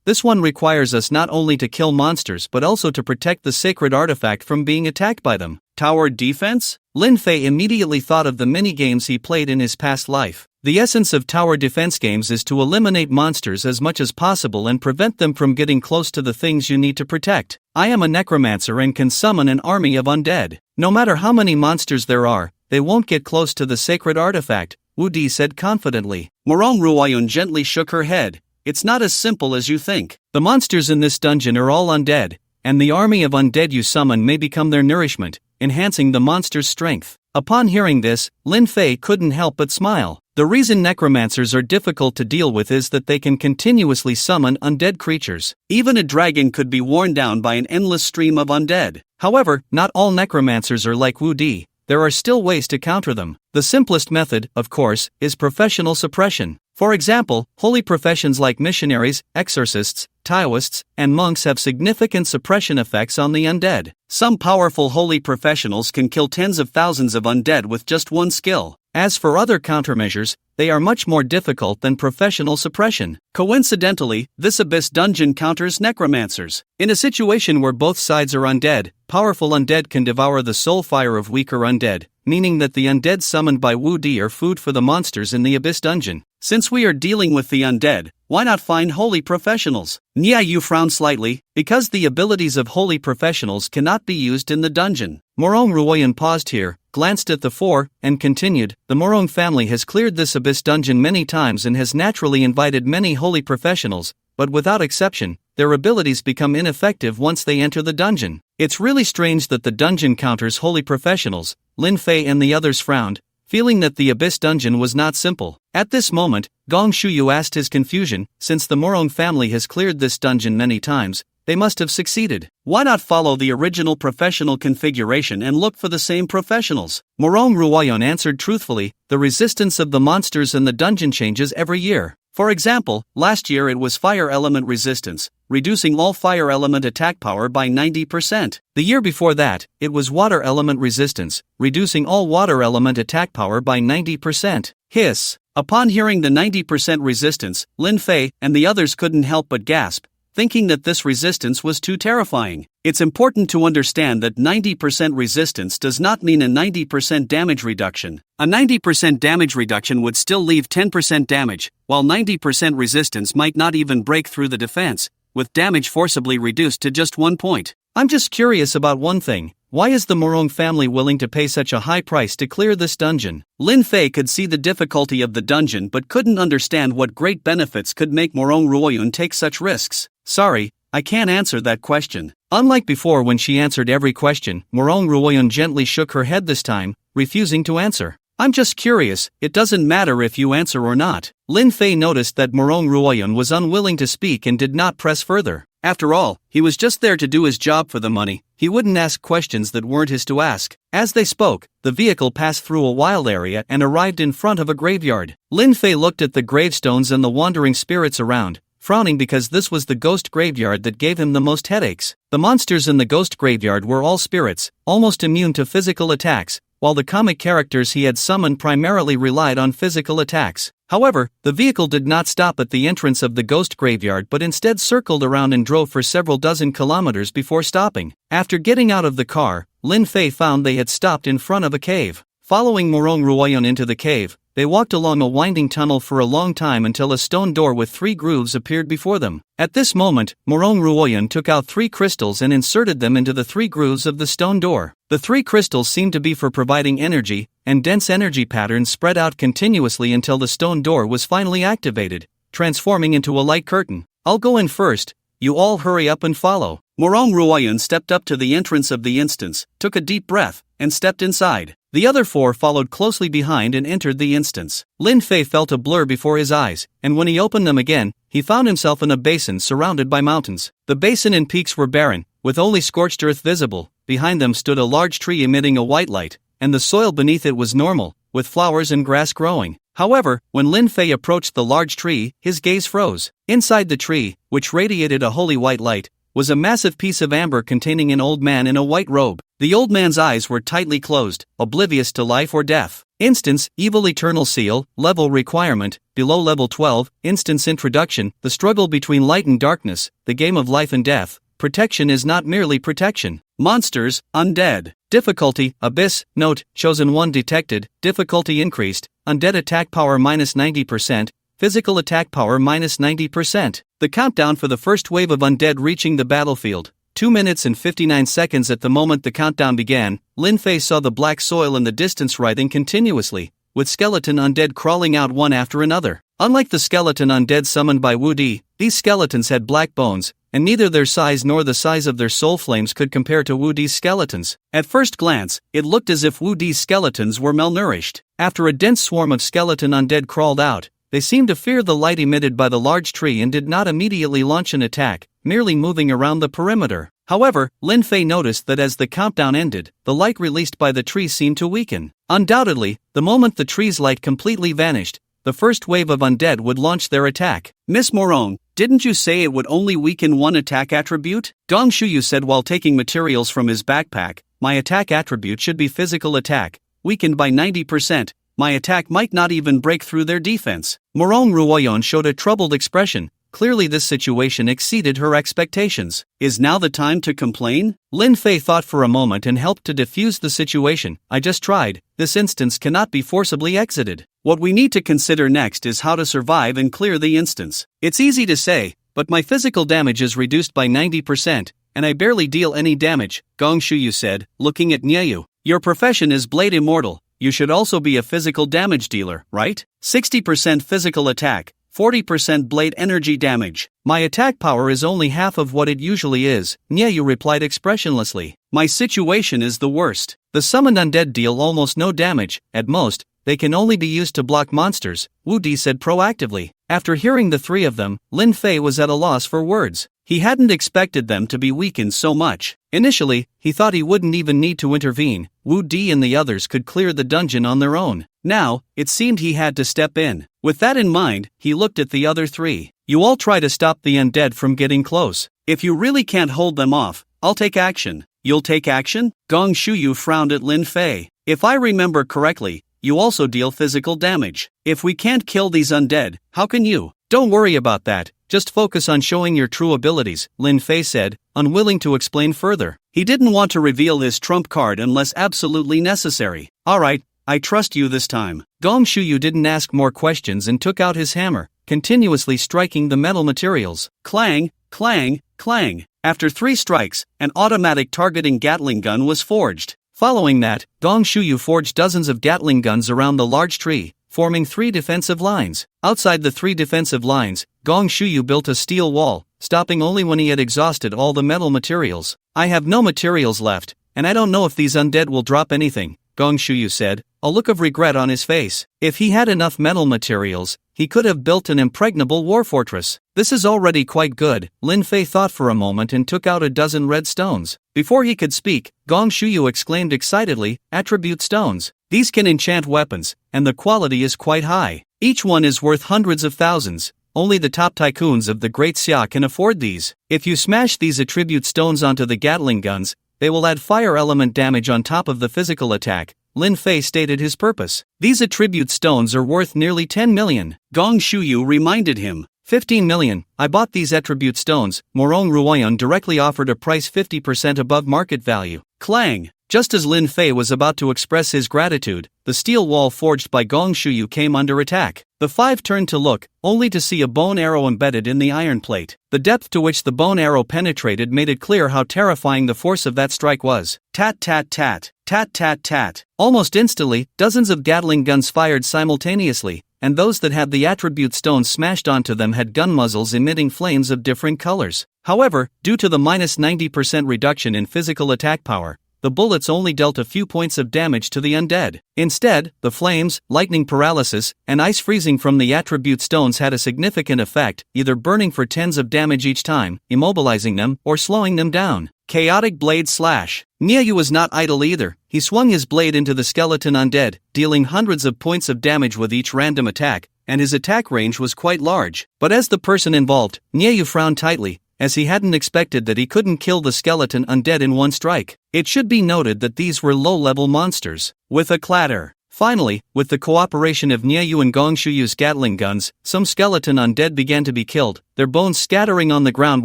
this one requires us not only to kill monsters but also to protect the sacred artifact from being attacked by them. Tower defense? Lin Fei immediately thought of the mini-games he played in his past life. The essence of tower defense games is to eliminate monsters as much as possible and prevent them from getting close to the things you need to protect. I am a necromancer and can summon an army of undead. No matter how many monsters there are, they won't get close to the sacred artifact, Wu Di said confidently. Morong Ruoyeon gently shook her head. It's not as simple as you think. The monsters in this dungeon are all undead, and the army of undead you summon may become their nourishment, enhancing the monster's strength. Upon hearing this, Lin Fei couldn't help but smile. The reason necromancers are difficult to deal with is that they can continuously summon undead creatures. Even a dragon could be worn down by an endless stream of undead. However, not all necromancers are like Wu Di. There are still ways to counter them. The simplest method, of course, is professional suppression. For example, holy professions like missionaries, exorcists, Taoists, and monks have significant suppression effects on the undead. Some powerful holy professionals can kill tens of thousands of undead with just one skill. As for other countermeasures, they are much more difficult than professional suppression. Coincidentally, this Abyss Dungeon counters necromancers. In a situation where both sides are undead, powerful undead can devour the soul fire of weaker undead, meaning that the undead summoned by Wu Di are food for the monsters in the Abyss Dungeon. Since we are dealing with the undead, why not find holy professionals? Nia Yu frowned slightly, because the abilities of holy professionals cannot be used in the dungeon. Morong Ruoyeon paused here, glanced at the four, and continued, the Morong family has cleared this Abyss Dungeon many times and has naturally invited many holy professionals, but without exception, their abilities become ineffective once they enter the dungeon. It's really strange that the dungeon counters holy professionals. Lin Fei and the others frowned, feeling that the Abyss Dungeon was not simple. At this moment, Gong Shuyu asked his confusion, since the Morong family has cleared this dungeon many times, they must have succeeded. Why not follow the original professional configuration and look for the same professionals? Morong Ruoyeon answered truthfully, the resistance of the monsters in the dungeon changes every year. For example, last year it was fire element resistance, reducing all fire element attack power by 90%. The year before that, it was water element resistance, reducing all water element attack power by 90%. Hiss. Upon hearing the 90% resistance, Lin Fei and the others couldn't help but gasp, thinking that this resistance was too terrifying. It's important to understand that 90% resistance does not mean a 90% damage reduction. A 90% damage reduction would still leave 10% damage, while 90% resistance might not even break through the defense, with damage forcibly reduced to just 1 point. I'm just curious about one thing. Why is the Morong family willing to pay such a high price to clear this dungeon? Lin Fei could see the difficulty of the dungeon but couldn't understand what great benefits could make Morong Ruoyeon take such risks. Sorry, I can't answer that question. Unlike before when she answered every question, Morong Ruoyeon gently shook her head this time, refusing to answer. I'm just curious, it doesn't matter if you answer or not. Lin Fei noticed that Morong Ruoyeon was unwilling to speak and did not press further. After all, he was just there to do his job for the money. He wouldn't ask questions that weren't his to ask. As they spoke, the vehicle passed through a wild area and arrived in front of a graveyard. Lin Fei looked at the gravestones and the wandering spirits around, frowning because this was the ghost graveyard that gave him the most headaches. The monsters in the ghost graveyard were all spirits, almost immune to physical attacks, while the comic characters he had summoned primarily relied on physical attacks. However, the vehicle did not stop at the entrance of the ghost graveyard but instead circled around and drove for several dozen kilometers before stopping. After getting out of the car, Lin Fei found they had stopped in front of a cave. Following Morong Ruoyeon into the cave, they walked along a winding tunnel for a long time until a stone door with 3 grooves appeared before them. At this moment, Morong Ruoyeon took out 3 crystals and inserted them into the 3 grooves of the stone door. The 3 crystals seemed to be for providing energy, and dense energy patterns spread out continuously until the stone door was finally activated, transforming into a light curtain. I'll go in first, you all hurry up and follow. Morong Ruoyeon stepped up to the entrance of the instance, took a deep breath, and stepped inside. The other 4 followed closely behind and entered the instance. Lin Fei felt a blur before his eyes, and when he opened them again, he found himself in a basin surrounded by mountains. The basin and peaks were barren, with only scorched earth visible. Behind them stood a large tree emitting a white light, and the soil beneath it was normal, with flowers and grass growing. However, when Lin Fei approached the large tree, his gaze froze. Inside the tree, which radiated a holy white light, was a massive piece of amber containing an old man in a white robe. The old man's eyes were tightly closed, oblivious to life or death. Instance, Evil Eternal Seal, Level Requirement, below Level 12, Instance Introduction, the struggle between light and darkness, the game of life and death. Protection is not merely protection. Monsters, undead. Difficulty, Abyss, Note, Chosen 1 detected, difficulty increased, undead attack power minus 90%, physical attack power minus 90%. The countdown for the first wave of undead reaching the battlefield. 2 minutes and 59 seconds at the moment the countdown began, Lin Fei saw the black soil in the distance writhing continuously, with skeleton undead crawling out one after another. Unlike the skeleton undead summoned by Wu Di, these skeletons had black bones, and neither their size nor the size of their soul flames could compare to Wu Di's skeletons. At first glance, it looked as if Wu Di's skeletons were malnourished. After a dense swarm of skeleton undead crawled out, they seemed to fear the light emitted by the large tree and did not immediately launch an attack, merely moving around the perimeter. However, Lin Fei noticed that as the countdown ended, the light released by the tree seemed to weaken. Undoubtedly, the moment the tree's light completely vanished, the first wave of undead would launch their attack. Miss Morone, didn't you say it would only weaken one attack attribute? Gong Shuyu said while taking materials from his backpack. My attack attribute should be physical attack, weakened by 90%. My attack might not even break through their defense. Morong Ruoyon showed a troubled expression. Clearly this situation exceeded her expectations. Is now the time to complain? Lin Fei thought for a moment and helped to diffuse the situation. I just tried. This instance cannot be forcibly exited. What we need to consider next is how to survive and clear the instance. It's easy to say, but my physical damage is reduced by 90%, and I barely deal any damage, Gong Shuyu said, looking at Nyeyu. Your profession is Blade Immortal. You should also be a physical damage dealer, right? 60% physical attack, 40% blade energy damage. My attack power is only half of what it usually is, Nyeyu replied expressionlessly. My situation is the worst. The summoned undead deal almost no damage, at most, they can only be used to block monsters, Wu Di said proactively. After hearing the 3 of them, Lin Fei was at a loss for words. He hadn't expected them to be weakened so much. Initially, he thought he wouldn't even need to intervene. Wu Di and the others could clear the dungeon on their own. Now, it seemed he had to step in. With that in mind, he looked at the other 3. You all try to stop the undead from getting close. If you really can't hold them off, I'll take action. You'll take action? Gong Shuyu frowned at Lin Fei. If I remember correctly, you also deal physical damage. If we can't kill these undead, how can you? Don't worry about that. Just focus on showing your true abilities, Lin Fei said, unwilling to explain further. He didn't want to reveal his trump card unless absolutely necessary. Alright, I trust you this time. Gong Shuyu didn't ask more questions and took out his hammer, continuously striking the metal materials. Clang, clang, clang. After 3 strikes, an automatic targeting Gatling gun was forged. Following that, Gong Shuyu forged dozens of Gatling guns around the large tree, forming 3 defensive lines. Outside the 3 defensive lines, Gong Shuyu built a steel wall, stopping only when he had exhausted all the metal materials. I have no materials left, and I don't know if these undead will drop anything, Gong Shuyu said, a look of regret on his face. If he had enough metal materials, he could have built an impregnable war fortress. This is already quite good, Lin Fei thought for a moment and took out a dozen red stones. Before he could speak, Gong Shuyu exclaimed excitedly, attribute stones. These can enchant weapons, and the quality is quite high. Each one is worth hundreds of thousands. Only the top tycoons of the Great Xia can afford these. If you smash these attribute stones onto the Gatling guns, they will add fire element damage on top of the physical attack. Lin Fei stated his purpose. These attribute stones are worth nearly 10 million. Gong Shuyu reminded him. 15 million. I bought these attribute stones. Morong Ruoyan directly offered a price 50% above market value. Clang. Just as Lin Fei was about to express his gratitude, the steel wall forged by Gong Shuyu came under attack. The 5 turned to look, only to see a bone arrow embedded in the iron plate. The depth to which the bone arrow penetrated made it clear how terrifying the force of that strike was. Tat tat tat, tat tat tat. Almost instantly, dozens of Gatling guns fired simultaneously, and those that had the attribute stones smashed onto them had gun muzzles emitting flames of different colors. However, due to the minus 90% reduction in physical attack power, the bullets only dealt a few points of damage to the undead. Instead, the flames, lightning paralysis, and ice freezing from the attribute stones had a significant effect, either burning for tens of damage each time, immobilizing them, or slowing them down. Chaotic Blade Slash. Nyeyu was not idle either. He swung his blade into the skeleton undead, dealing hundreds of points of damage with each random attack, and his attack range was quite large. But as the person involved, Nyeyu frowned tightly, as he hadn't expected that he couldn't kill the skeleton undead in one strike. It should be noted that these were low-level monsters. With a clatter. Finally, with the cooperation of Nyeyu and Gongshuyu's Gatling guns, some skeleton undead began to be killed, their bones scattering on the ground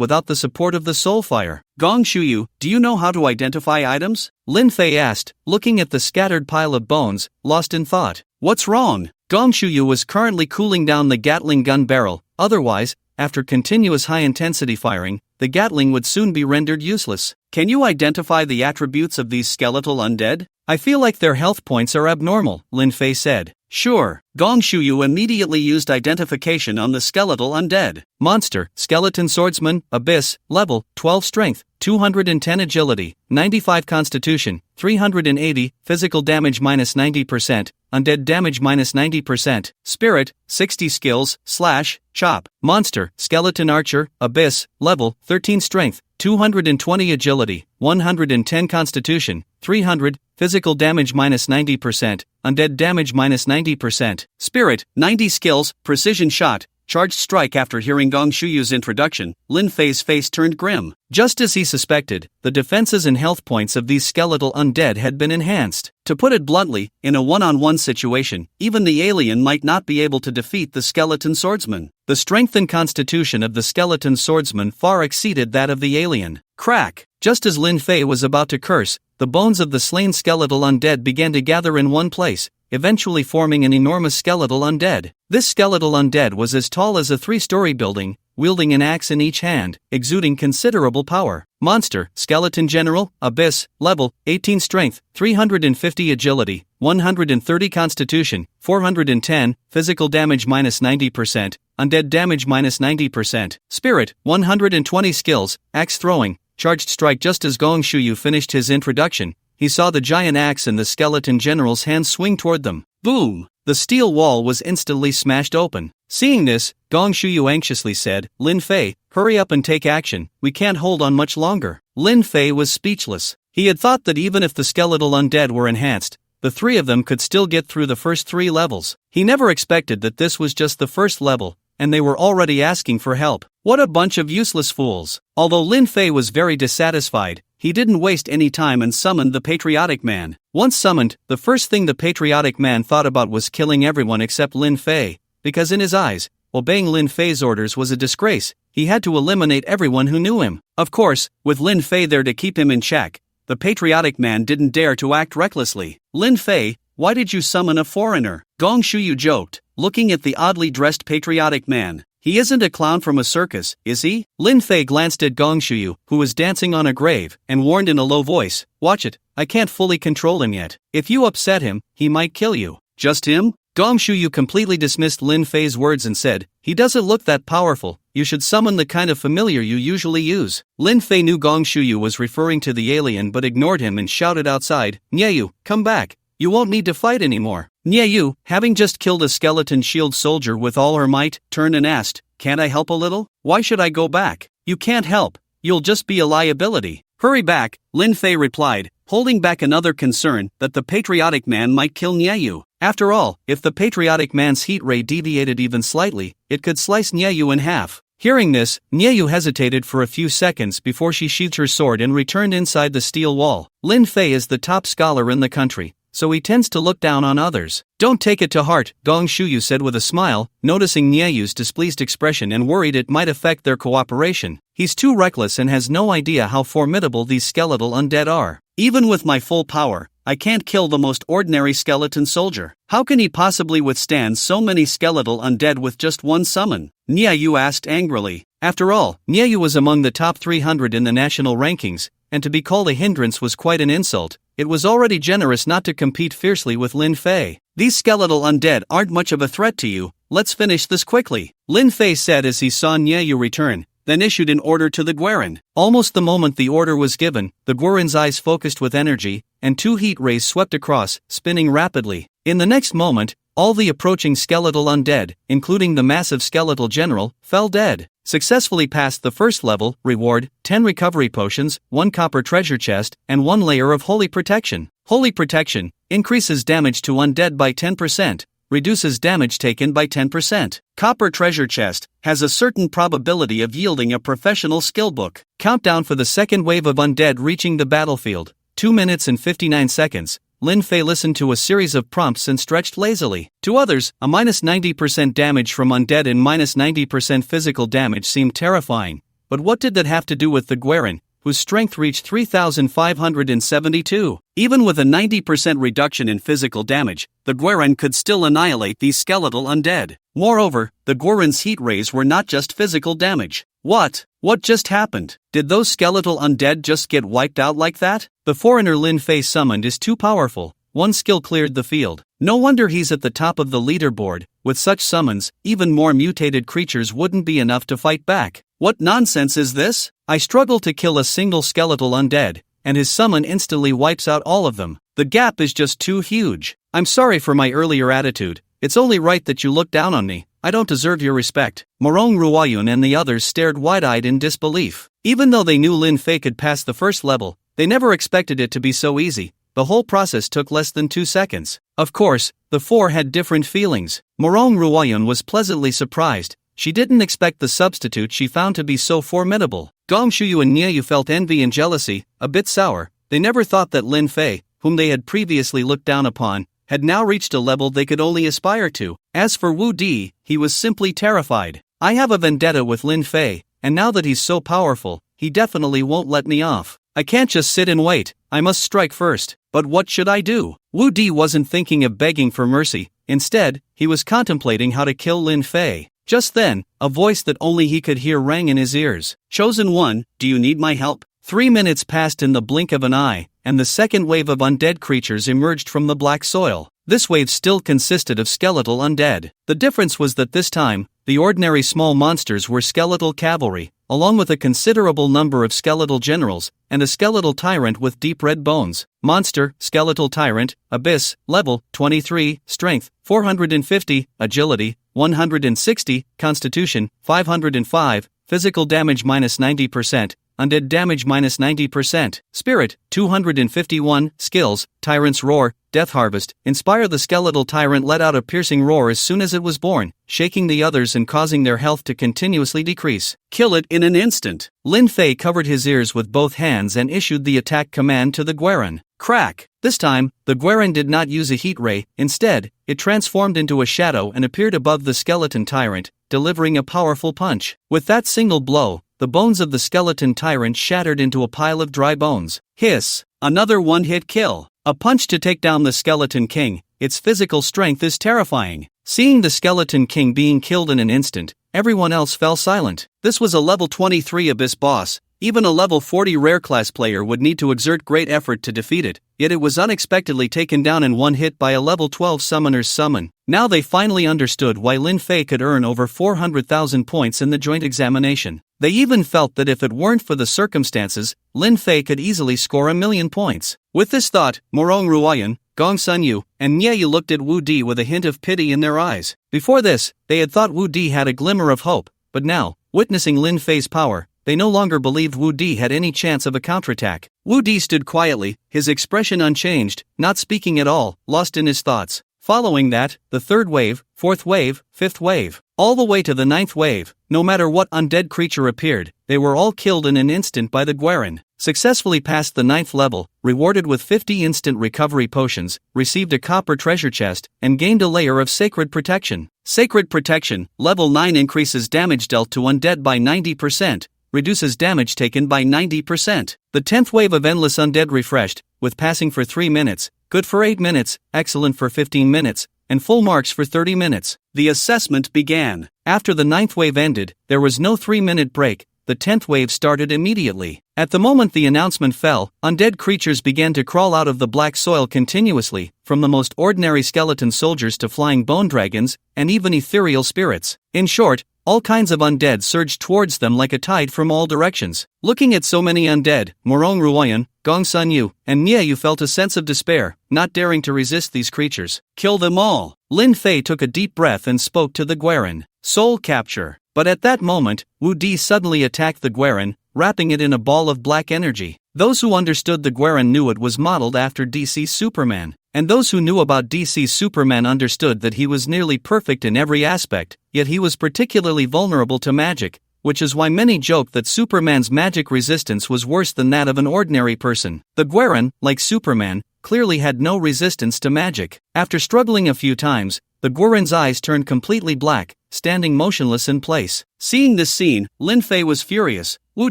without the support of the soul fire. Gongshuyu, do you know how to identify items? Lin Fei asked, looking at the scattered pile of bones, lost in thought. What's wrong? Gongshuyu was currently cooling down the Gatling gun barrel, otherwise, after continuous high-intensity firing, the Gatling would soon be rendered useless. Can you identify the attributes of these skeletal undead? I feel like their health points are abnormal, Lin Fei said. Sure. Gongshuyu immediately used identification on the skeletal undead. Monster, skeleton swordsman, abyss, level, 12 strength, 210 agility, 95 constitution, 380, physical damage minus 90%, undead damage minus 90%, spirit, 60 skills, slash, chop. Monster, skeleton archer, abyss, level, 13 strength, 220 agility, 110 constitution, 300, physical damage minus 90%, undead damage minus 90%, spirit, 90 skills, precision shot, charged strike. After hearing Gongshuyu's introduction, Lin Fei's face turned grim. Just as he suspected, the defenses and health points of these skeletal undead had been enhanced. To put it bluntly, in a one-on-one situation, even the alien might not be able to defeat the skeleton swordsman. The strength and constitution of the skeleton swordsman far exceeded that of the alien. Crack! Just as Lin Fei was about to curse, the bones of the slain skeletal undead began to gather in one place, eventually forming an enormous skeletal undead. This skeletal undead was as tall as a 3-story building, wielding an axe in each hand, exuding considerable power. Monster, skeleton general, abyss, level, 18 strength, 350 agility, 130 constitution, 410, physical damage minus 90%, undead damage minus 90%, spirit, 120 skills, axe throwing, charged strike. Just as Gongshuyu finished his introduction, he saw the giant axe in the skeleton general's hand swing toward them. Boom! The steel wall was instantly smashed open. Seeing this, Gongshuyu anxiously said, Lin Fei, hurry up and take action, we can't hold on much longer. Lin Fei was speechless. He had thought that even if the skeletal undead were enhanced, the three of them could still get through the first 3 levels. He never expected that this was just the first level, and they were already asking for help. What a bunch of useless fools. Although Lin Fei was very dissatisfied, he didn't waste any time and summoned the Patriotic Man. Once summoned, the first thing the Patriotic Man thought about was killing everyone except Lin Fei, because in his eyes, obeying Lin Fei's orders was a disgrace. He had to eliminate everyone who knew him. Of course, with Lin Fei there to keep him in check, the Patriotic Man didn't dare to act recklessly. Lin Fei, why did you summon a foreigner? Gongshuyu joked, looking at the oddly dressed Patriotic Man. He isn't a clown from a circus, is he? Lin Fei glanced at Gongshuyu, who was dancing on a grave, and warned in a low voice, watch it, I can't fully control him yet. If you upset him, he might kill you. Just him? Gongshuyu completely dismissed Lin Fei's words and said, he doesn't look that powerful, you should summon the kind of familiar you usually use. Lin Fei knew Gongshuyu was referring to the alien but ignored him and shouted outside, Nyeyu, come back. You won't need to fight anymore. Nyeyu, having just killed a skeleton shield soldier with all her might, turned and asked, can't I help a little? Why should I go back? You can't help. You'll just be a liability. Hurry back, Lin Fei replied, holding back another concern that the Patriotic Man might kill Nyeyu. After all, if the Patriotic Man's heat ray deviated even slightly, it could slice Nyeyu in half. Hearing this, Nyeyu hesitated for a few seconds before she sheathed her sword and returned inside the steel wall. Lin Fei is the top scholar in the country, so he tends to look down on others. Don't take it to heart, Gongshuyu said with a smile, noticing Nyeyu's displeased expression and worried it might affect their cooperation. He's too reckless and has no idea how formidable these skeletal undead are. Even with my full power, I can't kill the most ordinary skeleton soldier. How can he possibly withstand so many skeletal undead with just one summon? Nyeyu asked angrily. After all, Nyeyu was among the top 300 in the national rankings, and to be called a hindrance was quite an insult. It was already generous not to compete fiercely with Lin Fei. These skeletal undead aren't much of a threat to you, let's finish this quickly, Lin Fei said as he saw Nyeyu return. then issued an order to the Guerin. Almost the moment the order was given, the Guerin's eyes focused with energy, and 2 heat rays swept across, spinning rapidly. In the next moment, all the approaching skeletal undead, including the massive skeletal general, fell dead. Successfully passed the first level, reward, 10 recovery potions, 1 copper treasure chest, and 1 layer of holy protection. Holy protection increases damage to undead by 10%, reduces damage taken by 10%. Copper treasure chest has a certain probability of yielding a professional skill book. Countdown for the second wave of undead reaching the battlefield, 2 minutes and 59 seconds. Lin Fei listened to a series of prompts and stretched lazily. To others, a -90% damage from undead and -90% physical damage seemed terrifying. But what did that have to do with the Guerin, whose strength reached 3,572? Even with a 90% reduction in physical damage, the Guerin could still annihilate these skeletal undead. Moreover, the Guerin's heat rays were not just physical damage. What just happened? Did those skeletal undead just get wiped out like that? The foreigner Lin Fei summoned is too powerful. One skill cleared the field. No wonder he's at the top of the leaderboard. With such summons, even more mutated creatures wouldn't be enough to fight back. What nonsense is this? I struggle to kill a single skeletal undead, and his summon instantly wipes out all of them. The gap is just too huge. I'm sorry for my earlier attitude. It's only right that you look down on me. I don't deserve your respect. Morong Ruoyun and the others stared wide-eyed in disbelief. Even though they knew Lin Fei could pass the first level, they never expected it to be so easy. The whole process took less than 2 seconds. Of course, the four had different feelings. Morong Ruoyun was pleasantly surprised. She didn't expect the substitute she found to be so formidable. Gong Shuyu and Nieyu felt envy and jealousy, a bit sour. They never thought that Lin Fei, whom they had previously looked down upon, had now reached a level they could only aspire to. As for Wu Di, he was simply terrified. I have a vendetta with Lin Fei, and now that he's so powerful, he definitely won't let me off. I can't just sit and wait, I must strike first. But what should I do? Wu Di wasn't thinking of begging for mercy. Instead, he was contemplating how to kill Lin Fei. Just then, a voice that only he could hear rang in his ears. Chosen one, do you need my help? 3 minutes passed in the blink of an eye, and the second wave of undead creatures emerged from the black soil. This wave still consisted of skeletal undead. The difference was that this time, the ordinary small monsters were skeletal cavalry, along with a considerable number of skeletal generals, and a skeletal tyrant with deep red bones. Monster, skeletal tyrant, abyss, level, 23, strength, 450, agility, 160, constitution, 505, physical damage -90%, undead damage -90%, spirit, 251, skills, tyrant's roar, death harvest. Inspire the skeletal tyrant let out a piercing roar as soon as it was born, shaking the others and causing their health to continuously decrease. Kill it in an instant. Lin Fei covered his ears with both hands and issued the attack command to the Guerin. Crack! This time, the Guerin did not use a heat ray. Instead, it transformed into a shadow and appeared above the skeleton tyrant, delivering a powerful punch. With that single blow, the bones of the skeleton tyrant shattered into a pile of dry bones. Hiss! Another one-hit kill. A punch to take down the skeleton king. Its physical strength is terrifying. Seeing the skeleton king being killed in an instant, everyone else fell silent. This was a level 23 abyss boss. Even a level 40 rare class player would need to exert great effort to defeat it, yet it was unexpectedly taken down in one hit by a level 12 summoner's summon. Now they finally understood why Lin Fei could earn over 400,000 points in the joint examination. They even felt that if it weren't for the circumstances, Lin Fei could easily score 1,000,000 points. With this thought, Morong Ruoyun, Gong Sunyu, and Nieyu looked at Wu Di with a hint of pity in their eyes. Before this, they had thought Wu Di had a glimmer of hope, but now, witnessing Lin Fei's power, they no longer believed Wu Di had any chance of a counterattack. Wu Di stood quietly, his expression unchanged, not speaking at all, lost in his thoughts. Following that, the third wave, fourth wave, fifth wave, all the way to the ninth wave. No matter what undead creature appeared, they were all killed in an instant by the Guerin. Successfully passed the 9th level, rewarded with 50 instant recovery potions, received a copper treasure chest, and gained a layer of sacred protection. Sacred protection, level 9 increases damage dealt to undead by 90%, reduces damage taken by 90%. The 10th wave of endless undead refreshed, with passing for 3 minutes, good for 8 minutes, excellent for 15 minutes, and full marks for 30 minutes. The assessment began. After the 9th wave ended, there was no 3-minute break. The 10th wave started immediately. At the moment the announcement fell, undead creatures began to crawl out of the black soil continuously, from the most ordinary skeleton soldiers to flying bone dragons, and even ethereal spirits. In short, all kinds of undead surged towards them like a tide from all directions. Looking at so many undead, Morong Ruoyan, Gong Sun Yu, and Nye Yu felt a sense of despair, not daring to resist these creatures. Kill them all! Lin Fei took a deep breath and spoke to the Guerin. Soul capture. But at that moment, Wu Di suddenly attacked the Guerin, wrapping it in a ball of black energy. Those who understood the Guerin knew it was modeled after DC's Superman. And those who knew about DC's Superman understood that he was nearly perfect in every aspect, yet he was particularly vulnerable to magic, which is why many joke that Superman's magic resistance was worse than that of an ordinary person. The Guerin, like Superman, clearly had no resistance to magic. After struggling a few times, the Guerin's eyes turned completely black, standing motionless in place. Seeing this scene, Lin Fei was furious. Wu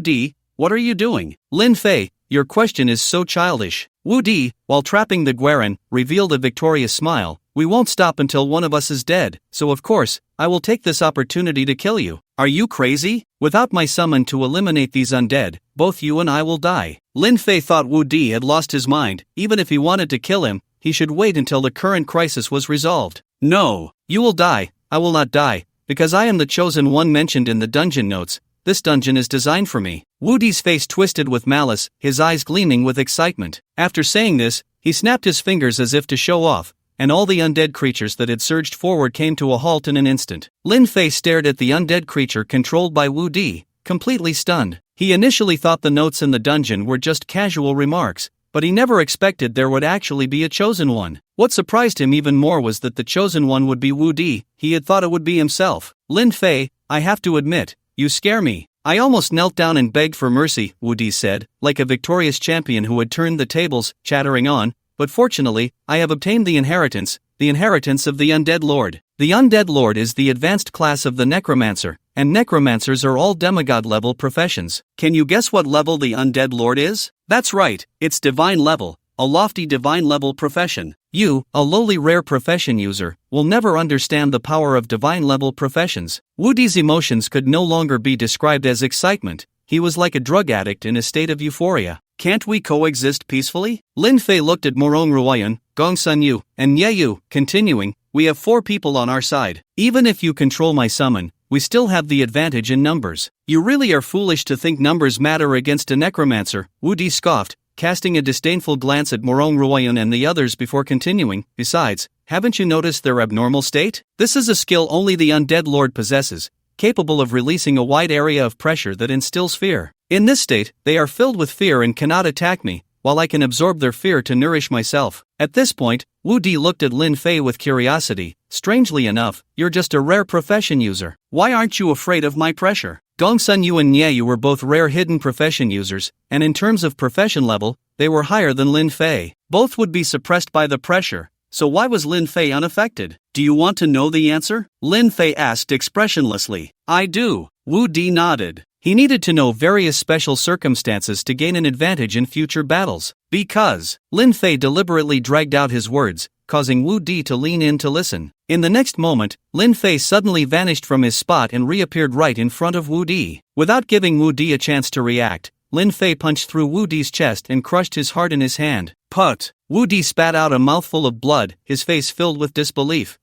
Di, what are you doing? Lin Fei, your question is so childish. Wu Di, while trapping the Guerin, revealed a victorious smile. We won't stop until one of us is dead, so of course, I will take this opportunity to kill you. Are you crazy? Without my summon to eliminate these undead, both you and I will die. Lin Fei thought Wu Di had lost his mind. Even if he wanted to kill him, he should wait until the current crisis was resolved. No, you will die. I will not die, because I am the chosen one mentioned in the dungeon notes. This dungeon is designed for me. Wu Di's face twisted with malice, his eyes gleaming with excitement. After saying this, he snapped his fingers as if to show off, and all the undead creatures that had surged forward came to a halt in an instant. Lin Fei stared at the undead creature controlled by Wu Di, completely stunned. He initially thought the notes in the dungeon were just casual remarks, but he never expected there would actually be a chosen one. What surprised him even more was that the chosen one would be Wu Di. He had thought it would be himself. Lin Fei, I have to admit, you scare me. I almost knelt down and begged for mercy, Wu Di said, like a victorious champion who had turned the tables, chattering on, but fortunately, I have obtained the inheritance of the Undead Lord. The Undead Lord is the advanced class of the Necromancer, and Necromancers are all demigod-level professions. Can you guess what level the Undead Lord is? That's right, it's divine level, a lofty divine-level profession. You, a lowly rare profession user, will never understand the power of divine-level professions. Wu Di's emotions could no longer be described as excitement. He was like a drug addict in a state of euphoria. Can't we coexist peacefully? Lin Fei looked at Morong Ruoyan, Gong Sun Yu, and Nye Yu, continuing, we have 4 people on our side. Even if you control my summon, we still have the advantage in numbers. You really are foolish to think numbers matter against a necromancer, Wu Di scoffed, casting a disdainful glance at Morong Ruoyan and the others before continuing. Besides, haven't you noticed their abnormal state? This is a skill only the Undead Lord possesses, capable of releasing a wide area of pressure that instills fear. In this state, they are filled with fear and cannot attack me, while I can absorb their fear to nourish myself. At this point, Wu Di looked at Lin Fei with curiosity. Strangely enough, you're just a rare profession user. Why aren't you afraid of my pressure? Gong Sun Yu and Nye Yu were both rare hidden profession users, and in terms of profession level, they were higher than Lin Fei. Both would be suppressed by the pressure, so why was Lin Fei unaffected? Do you want to know the answer? Lin Fei asked expressionlessly. I do. Wu Di nodded. He needed to know various special circumstances to gain an advantage in future battles. Because Lin Fei deliberately dragged out his words, causing Wu Di to lean in to listen. In the next moment, Lin Fei suddenly vanished from his spot and reappeared right in front of Wu Di. Without giving Wu Di a chance to react, Lin Fei punched through Wu Di's chest and crushed his heart in his hand. Put! Wu Di spat out a mouthful of blood, his face filled with disbelief.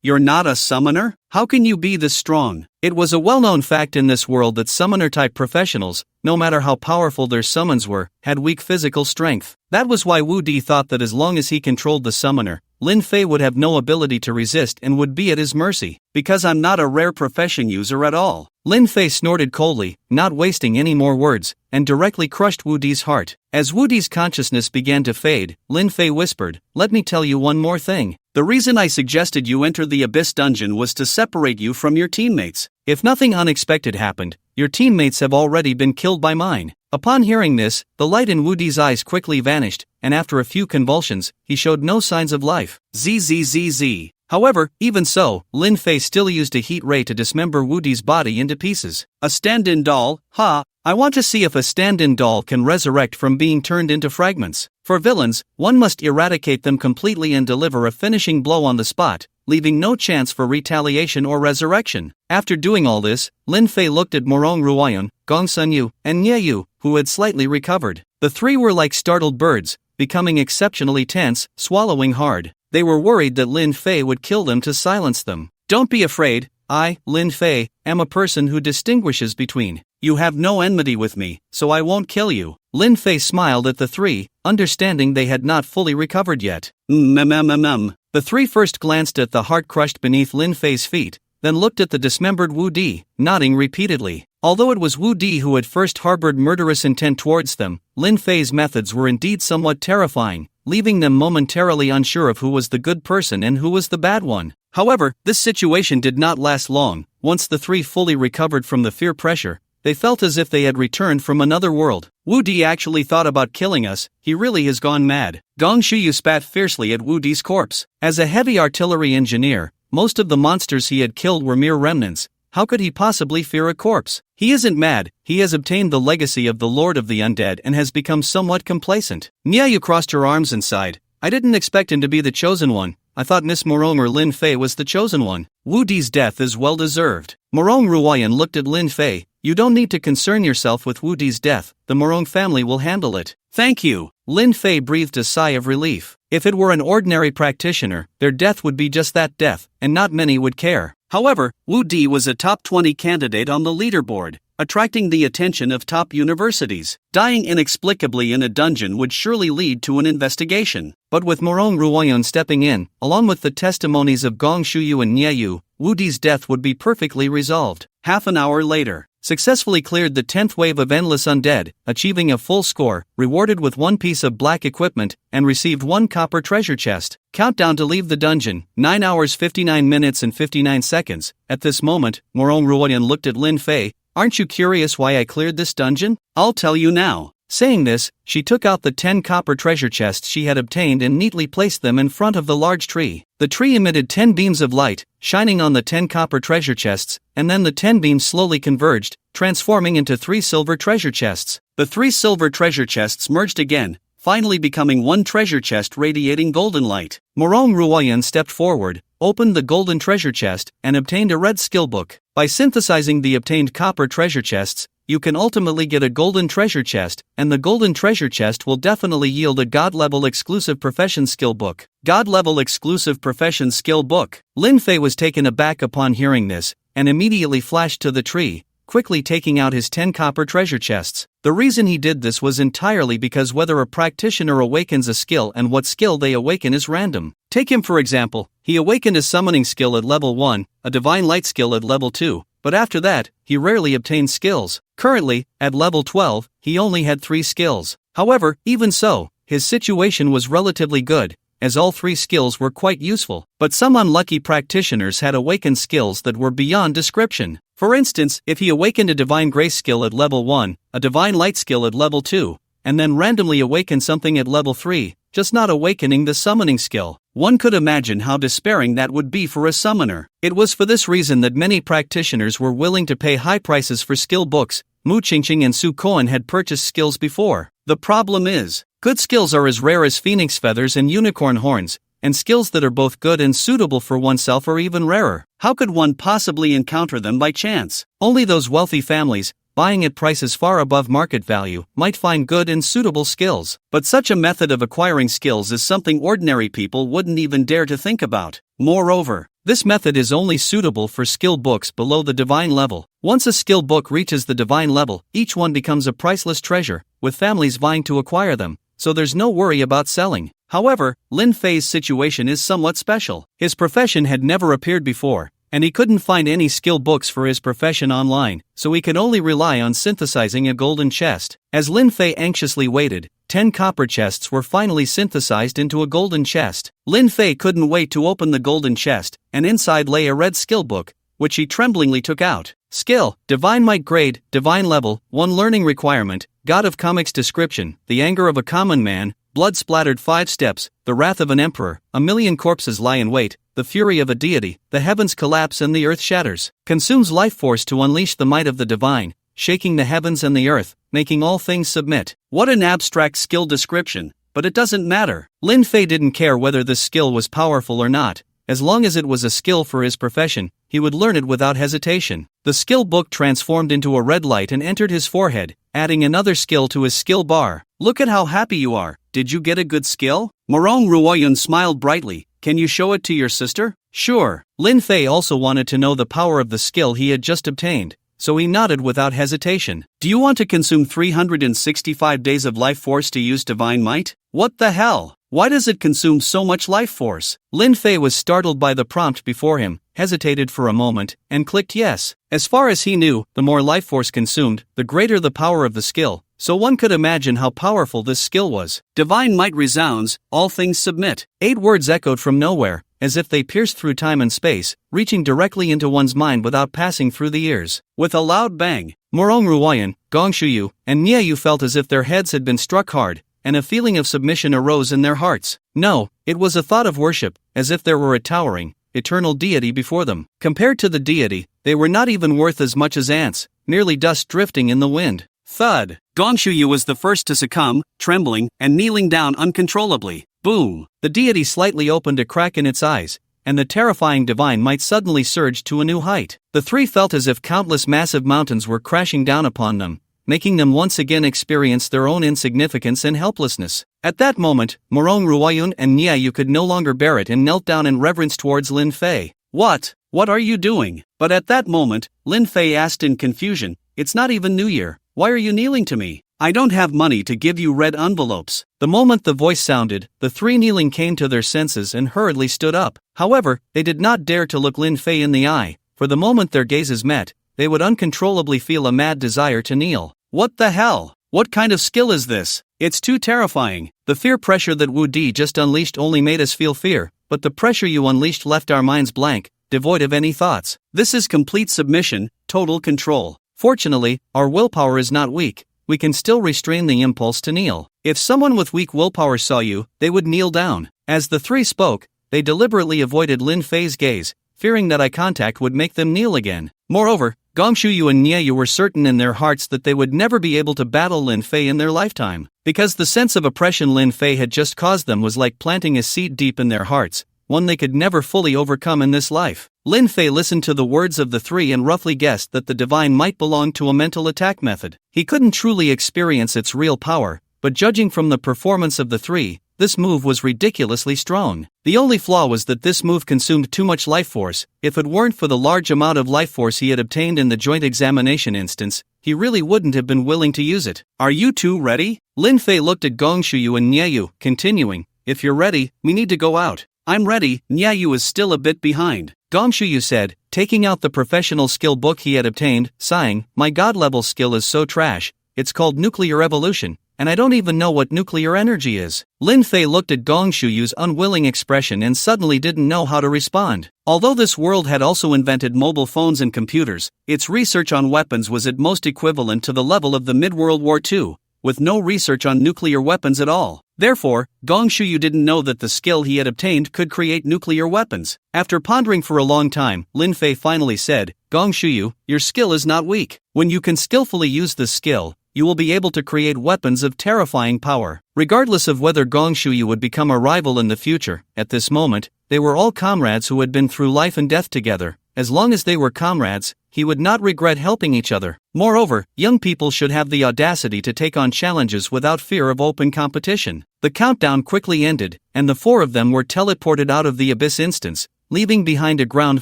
You're not a summoner? How can you be this strong? It was a well-known fact in this world that summoner-type professionals, no matter how powerful their summons were, had weak physical strength. That was why Wu Di thought that as long as he controlled the summoner, Lin Fei would have no ability to resist and would be at his mercy. Because I'm not a rare profession user at all. Lin Fei snorted coldly, not wasting any more words, and directly crushed Wu Di's heart. As Wu Di's consciousness began to fade, Lin Fei whispered, let me tell you one more thing. The reason I suggested you enter the Abyss Dungeon was to separate you from your teammates. If nothing unexpected happened, your teammates have already been killed by mine. Upon hearing this, the light in Wu Di's eyes quickly vanished, and after a few convulsions, he showed no signs of life. Zzz. However, even so, Lin Fei still used a heat ray to dismember Wu Di's body into pieces. A stand-in doll? I want to see if a stand-in doll can resurrect from being turned into fragments. For villains, one must eradicate them completely and deliver a finishing blow on the spot, leaving no chance for retaliation or resurrection. After doing all this, Lin Fei looked at Morong Ruoyan, Gong Sun Yu, and Nye Yu, who had slightly recovered. The 3 were like startled birds, becoming exceptionally tense, swallowing hard. They were worried that Lin Fei would kill them to silence them. Don't be afraid, I, Lin Fei, am a person who distinguishes between. You have no enmity with me, so I won't kill you. Lin Fei smiled at the three, understanding they had not fully recovered yet. The three first glanced at the heart crushed beneath Lin Fei's feet, then looked at the dismembered Wu Di, nodding repeatedly. Although it was Wu Di who had first harbored murderous intent towards them, Lin Fei's methods were indeed somewhat terrifying, leaving them momentarily unsure of who was the good person and who was the bad one. However, this situation did not last long. Once the three fully recovered from the fear pressure, they felt as if they had returned from another world. Wu Di actually thought about killing us, he really has gone mad. Gong Shuyu spat fiercely at Wu Di's corpse. As a heavy artillery engineer, most of the monsters he had killed were mere remnants. How could he possibly fear a corpse? He isn't mad, he has obtained the legacy of the Lord of the Undead and has become somewhat complacent. Niayu crossed her arms and sighed. I didn't expect him to be the chosen one. I thought Miss Morong or Lin Fei was the chosen one. Wu Di's death is well deserved. Morong Ruoyan looked at Lin Fei. You don't need to concern yourself with Wu Di's death, the Morong family will handle it. Thank you. Lin Fei breathed a sigh of relief. If it were an ordinary practitioner, their death would be just that death, and not many would care. However, Wu Di was a top 20 candidate on the leaderboard, attracting the attention of top universities. Dying inexplicably in a dungeon would surely lead to an investigation. But with Morong Ruoyan stepping in, along with the testimonies of Gong Shuyu and Niayu, Wu Di's death would be perfectly resolved. Half an hour later, successfully cleared the 10th wave of Endless Undead, achieving a full score, rewarded with 1 piece of black equipment, and received 1 copper treasure chest. Countdown to leave the dungeon, 9 hours 59 minutes and 59 seconds. At this moment, Morong Ruoyan looked at Lin Fei. Aren't you curious why I cleared this dungeon? I'll tell you now. Saying this, she took out the 10 copper treasure chests she had obtained and neatly placed them in front of the large tree. The tree emitted 10 beams of light, shining on the 10 copper treasure chests, and then the 10 beams slowly converged, transforming into 3 silver treasure chests. The 3 silver treasure chests merged again, finally becoming 1 treasure chest radiating golden light. Morong Ruoyan stepped forward, opened the golden treasure chest, and obtained a red skill book. By synthesizing the obtained copper treasure chests, you can ultimately get a golden treasure chest, and the golden treasure chest will definitely yield a God-level exclusive profession skill book. God-level exclusive profession skill book. Lin Fei was taken aback upon hearing this, and immediately flashed to the tree, quickly taking out his 10 copper treasure chests. The reason he did this was entirely because whether a practitioner awakens a skill and what skill they awaken is random. Take him for example, he awakened a summoning skill at level 1, a divine light skill at level 2, but after that, he rarely obtained skills. Currently, at level 12, he only had 3 skills. However, even so, his situation was relatively good, as all 3 skills were quite useful, but some unlucky practitioners had awakened skills that were beyond description. For instance, if he awakened a divine grace skill at level 1, a divine light skill at level 2, and then randomly awakened something at level 3, just not awakening the summoning skill, one could imagine how despairing that would be for a summoner. It was for this reason that many practitioners were willing to pay high prices for skill books. Mu Qingqing and Su Koan had purchased skills before. The problem is, good skills are as rare as phoenix feathers and unicorn horns, and skills that are both good and suitable for oneself are even rarer. How could one possibly encounter them by chance? Only those wealthy families, buying at prices far above market value, might find good and suitable skills. But such a method of acquiring skills is something ordinary people wouldn't even dare to think about. Moreover, this method is only suitable for skill books below the divine level. Once a skill book reaches the divine level, each one becomes a priceless treasure, with families vying to acquire them, so there's no worry about selling. However, Lin Fei's situation is somewhat special. His profession had never appeared before, and he couldn't find any skill books for his profession online, so he could only rely on synthesizing a golden chest. As Lin Fei anxiously waited, 10 copper chests were finally synthesized into a golden chest. Lin Fei couldn't wait to open the golden chest, and inside lay a red skill book, which he tremblingly took out. Skill, Divine Might grade, Divine level, 1 learning requirement, God of Comics description, the anger of a common man, blood splattered 5 steps, the wrath of an emperor, a million corpses lie in wait, the fury of a deity, the heavens collapse and the earth shatters, consumes life force to unleash the might of the divine, shaking the heavens and the earth, making all things submit. What an abstract skill description, but it doesn't matter. Lin Fei didn't care whether this skill was powerful or not. As long as it was a skill for his profession, he would learn it without hesitation. The skill book transformed into a red light and entered his forehead, adding another skill to his skill bar. Look at how happy you are. Did you get a good skill? Morong Ruoyun smiled brightly, Can you show it to your sister? Sure. Lin Fei also wanted to know the power of the skill he had just obtained, so he nodded without hesitation. Do you want to consume 365 days of life force to use divine might? What the hell? Why does it consume so much life force? Lin Fei was startled by the prompt before him, hesitated for a moment, and clicked yes. As far as he knew, the more life force consumed, the greater the power of the skill, so one could imagine how powerful this skill was. Divine might resounds, all things submit. 8 words echoed from nowhere, as if they pierced through time and space, reaching directly into one's mind without passing through the ears. With a loud bang, Morong Ruoyan, Gong Shuyu, and Niayu felt as if their heads had been struck hard, and a feeling of submission arose in their hearts. No, it was a thought of worship, as if there were a towering, eternal deity before them. Compared to the deity, they were not even worth as much as ants, merely dust drifting in the wind. Thud! Gong Shuyu was the first to succumb, trembling, and kneeling down uncontrollably. Boom! The deity slightly opened a crack in its eyes, and the terrifying divine might suddenly surge to a new height. The three felt as if countless massive mountains were crashing down upon them, making them once again experience their own insignificance and helplessness. At that moment, Morong Ruoyun and Niayu could no longer bear it and knelt down in reverence towards Lin Fei. What are you doing? But at that moment, Lin Fei asked in confusion, It's not even New Year. Why are you kneeling to me? I don't have money to give you red envelopes. The moment the voice sounded, the three kneeling came to their senses and hurriedly stood up. However, they did not dare to look Lin Fei in the eye, for the moment their gazes met, they would uncontrollably feel a mad desire to kneel. What the hell? What kind of skill is this? It's too terrifying. The fear pressure that Wu Di just unleashed only made us feel fear, but the pressure you unleashed left our minds blank, devoid of any thoughts. This is complete submission, total control. Fortunately, our willpower is not weak. We can still restrain the impulse to kneel. If someone with weak willpower saw you, they would kneel down. As the three spoke, they deliberately avoided Lin Fei's gaze, fearing that eye contact would make them kneel again. Moreover, Gong Shuyu and Niayu were certain in their hearts that they would never be able to battle Lin Fei in their lifetime, because the sense of oppression Lin Fei had just caused them was like planting a seed deep in their hearts, one they could never fully overcome in this life. Lin Fei listened to the words of the three and roughly guessed that the divine might belong to a mental attack method. He couldn't truly experience its real power, but judging from the performance of the three, this move was ridiculously strong. The only flaw was that this move consumed too much life force. If it weren't for the large amount of life force he had obtained in the joint examination instance, he really wouldn't have been willing to use it. Are you two ready? Lin Fei looked at Gong Shuyu and Niayu, continuing, If you're ready, we need to go out. I'm ready. Niayu is still a bit behind. Gong Shuyu said, taking out the professional skill book he had obtained, sighing, My god-level skill is so trash, it's called nuclear evolution, and I don't even know what nuclear energy is. Lin Fei looked at Gong Shuyu's unwilling expression and suddenly didn't know how to respond. Although this world had also invented mobile phones and computers, its research on weapons was at most equivalent to the level of the mid-World War II, with no research on nuclear weapons at all. Therefore, Gong Shuyu didn't know that the skill he had obtained could create nuclear weapons. After pondering for a long time, Lin Fei finally said, Gong Shuyu, your skill is not weak. When you can skillfully use this skill, you will be able to create weapons of terrifying power. Regardless of whether Gong Shuyu would become a rival in the future, at this moment, they were all comrades who had been through life and death together. As long as they were comrades, he would not regret helping each other. Moreover, young people should have the audacity to take on challenges without fear of open competition. The countdown quickly ended, and the four of them were teleported out of the abyss instance, leaving behind a ground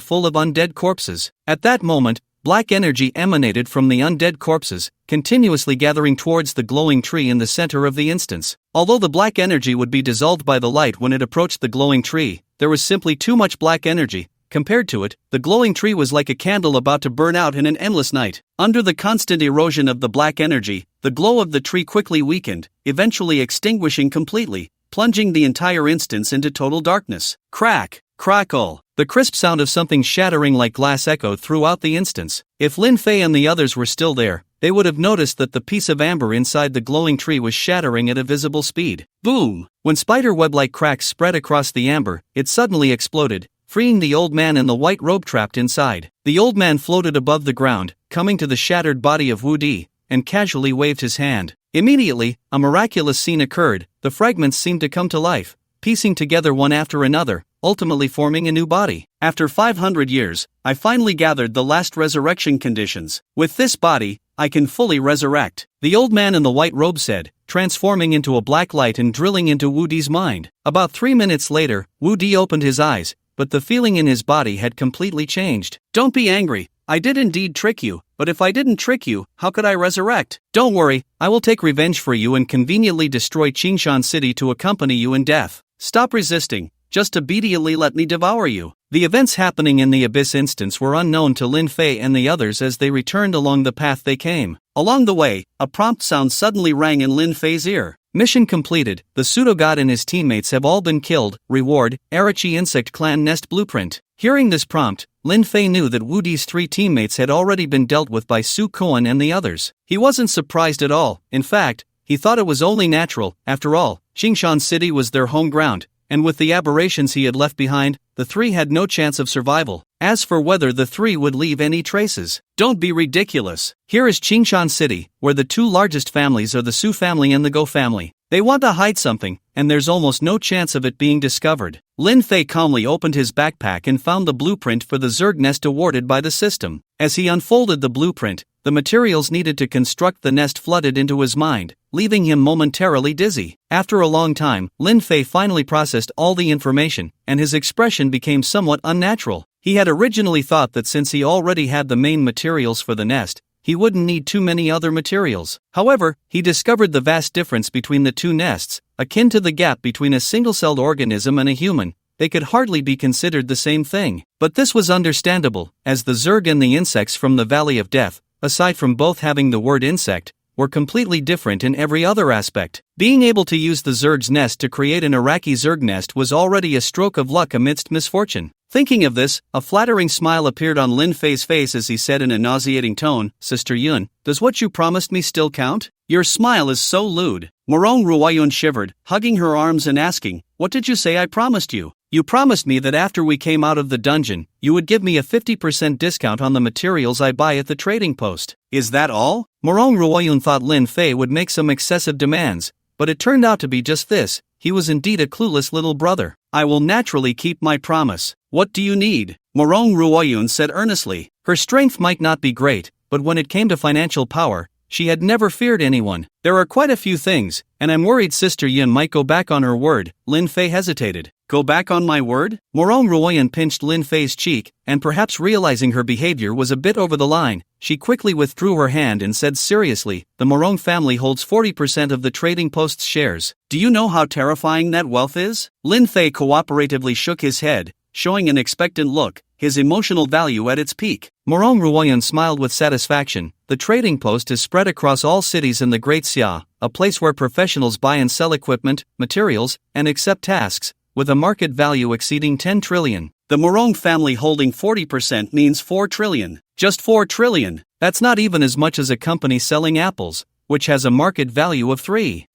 full of undead corpses. At that moment, black energy emanated from the undead corpses, continuously gathering towards the glowing tree in the center of the instance. Although the black energy would be dissolved by the light when it approached the glowing tree, there was simply too much black energy. Compared to it, the glowing tree was like a candle about to burn out in an endless night. Under the constant erosion of the black energy, the glow of the tree quickly weakened, eventually extinguishing completely, plunging the entire instance into total darkness. Crack! Crackle! The crisp sound of something shattering like glass echoed throughout the instance. If Lin Fei and the others were still there, they would have noticed that the piece of amber inside the glowing tree was shattering at a visible speed. Boom! When spider web-like cracks spread across the amber, it suddenly exploded, freeing the old man in the white robe trapped inside. The old man floated above the ground, coming to the shattered body of Wu Di, and casually waved his hand. Immediately, a miraculous scene occurred. The fragments seemed to come to life, piecing together one after another, ultimately forming a new body. After 500 years, I finally gathered the last resurrection conditions. With this body, I can fully resurrect. The old man in the white robe said, transforming into a black light and drilling into Wu Di's mind. About 3 minutes later, Wu Di opened his eyes, but the feeling in his body had completely changed. Don't be angry. I did indeed trick you, but if I didn't trick you, how could I resurrect? Don't worry, I will take revenge for you and conveniently destroy Qingshan City to accompany you in death. Stop resisting, just obediently let me devour you. The events happening in the Abyss instance were unknown to Lin Fei and the others as they returned along the path they came. Along the way, a prompt sound suddenly rang in Lin Fei's ear. Mission completed, the pseudo-god and his teammates have all been killed, reward, Arachi Insect Clan Nest Blueprint. Hearing this prompt, Lin Fei knew that Wu Di's 3 teammates had already been dealt with by Su Koan and the others. He wasn't surprised at all, in fact, he thought it was only natural. After all, Qingshan City was their home ground, and with the aberrations he had left behind, the 3 had no chance of survival. As for whether the 3 would leave any traces, don't be ridiculous. Here is Qingshan City, where the 2 largest families are the Su family and the Go family. They want to hide something, and there's almost no chance of it being discovered. Lin Fei calmly opened his backpack and found the blueprint for the Zerg nest awarded by the system. As he unfolded the blueprint, the materials needed to construct the nest flooded into his mind, leaving him momentarily dizzy. After a long time, Lin Fei finally processed all the information, and his expression became somewhat unnatural. He had originally thought that since he already had the main materials for the nest, he wouldn't need too many other materials. However, he discovered the vast difference between the 2 nests, akin to the gap between a single-celled organism and a human. They could hardly be considered the same thing. But this was understandable, as the Zerg and the insects from the Valley of Death, aside from both having the word insect, were completely different in every other aspect. Being able to use the Zerg's nest to create an Iraqi Zerg nest was already a stroke of luck amidst misfortune. Thinking of this, a flattering smile appeared on Lin Fei's face as he said in a nauseating tone, Sister Yun, does what you promised me still count? Your smile is so lewd. Morong Ruoyun shivered, hugging her arms and asking, what did you say I promised you? You promised me that after we came out of the dungeon, you would give me a 50% discount on the materials I buy at the trading post. Is that all? Morong Ruoyun thought Lin Fei would make some excessive demands, but it turned out to be just this. He was indeed a clueless little brother. I will naturally keep my promise. What do you need? Morong Ruoyun said earnestly. Her strength might not be great, but when it came to financial power, she had never feared anyone. There are quite a few things, and I'm worried Sister Yin might go back on her word. Lin Fei hesitated. Go back on my word? Morong Ruoyun pinched Lin Fei's cheek, and perhaps realizing her behavior was a bit over the line, she quickly withdrew her hand and said seriously, the Morong family holds 40% of the trading post's shares. Do you know how terrifying net wealth is? Lin Fei cooperatively shook his head, showing an expectant look, his emotional value at its peak. Morong Ruoyun smiled with satisfaction. The trading post is spread across all cities in the Great Xia, a place where professionals buy and sell equipment, materials, and accept tasks, with a market value exceeding 10 trillion. The Morong family holding 40% means 4 trillion. Just 4 trillion. That's not even as much as a company selling apples, which has a market value of $3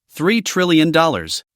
trillion.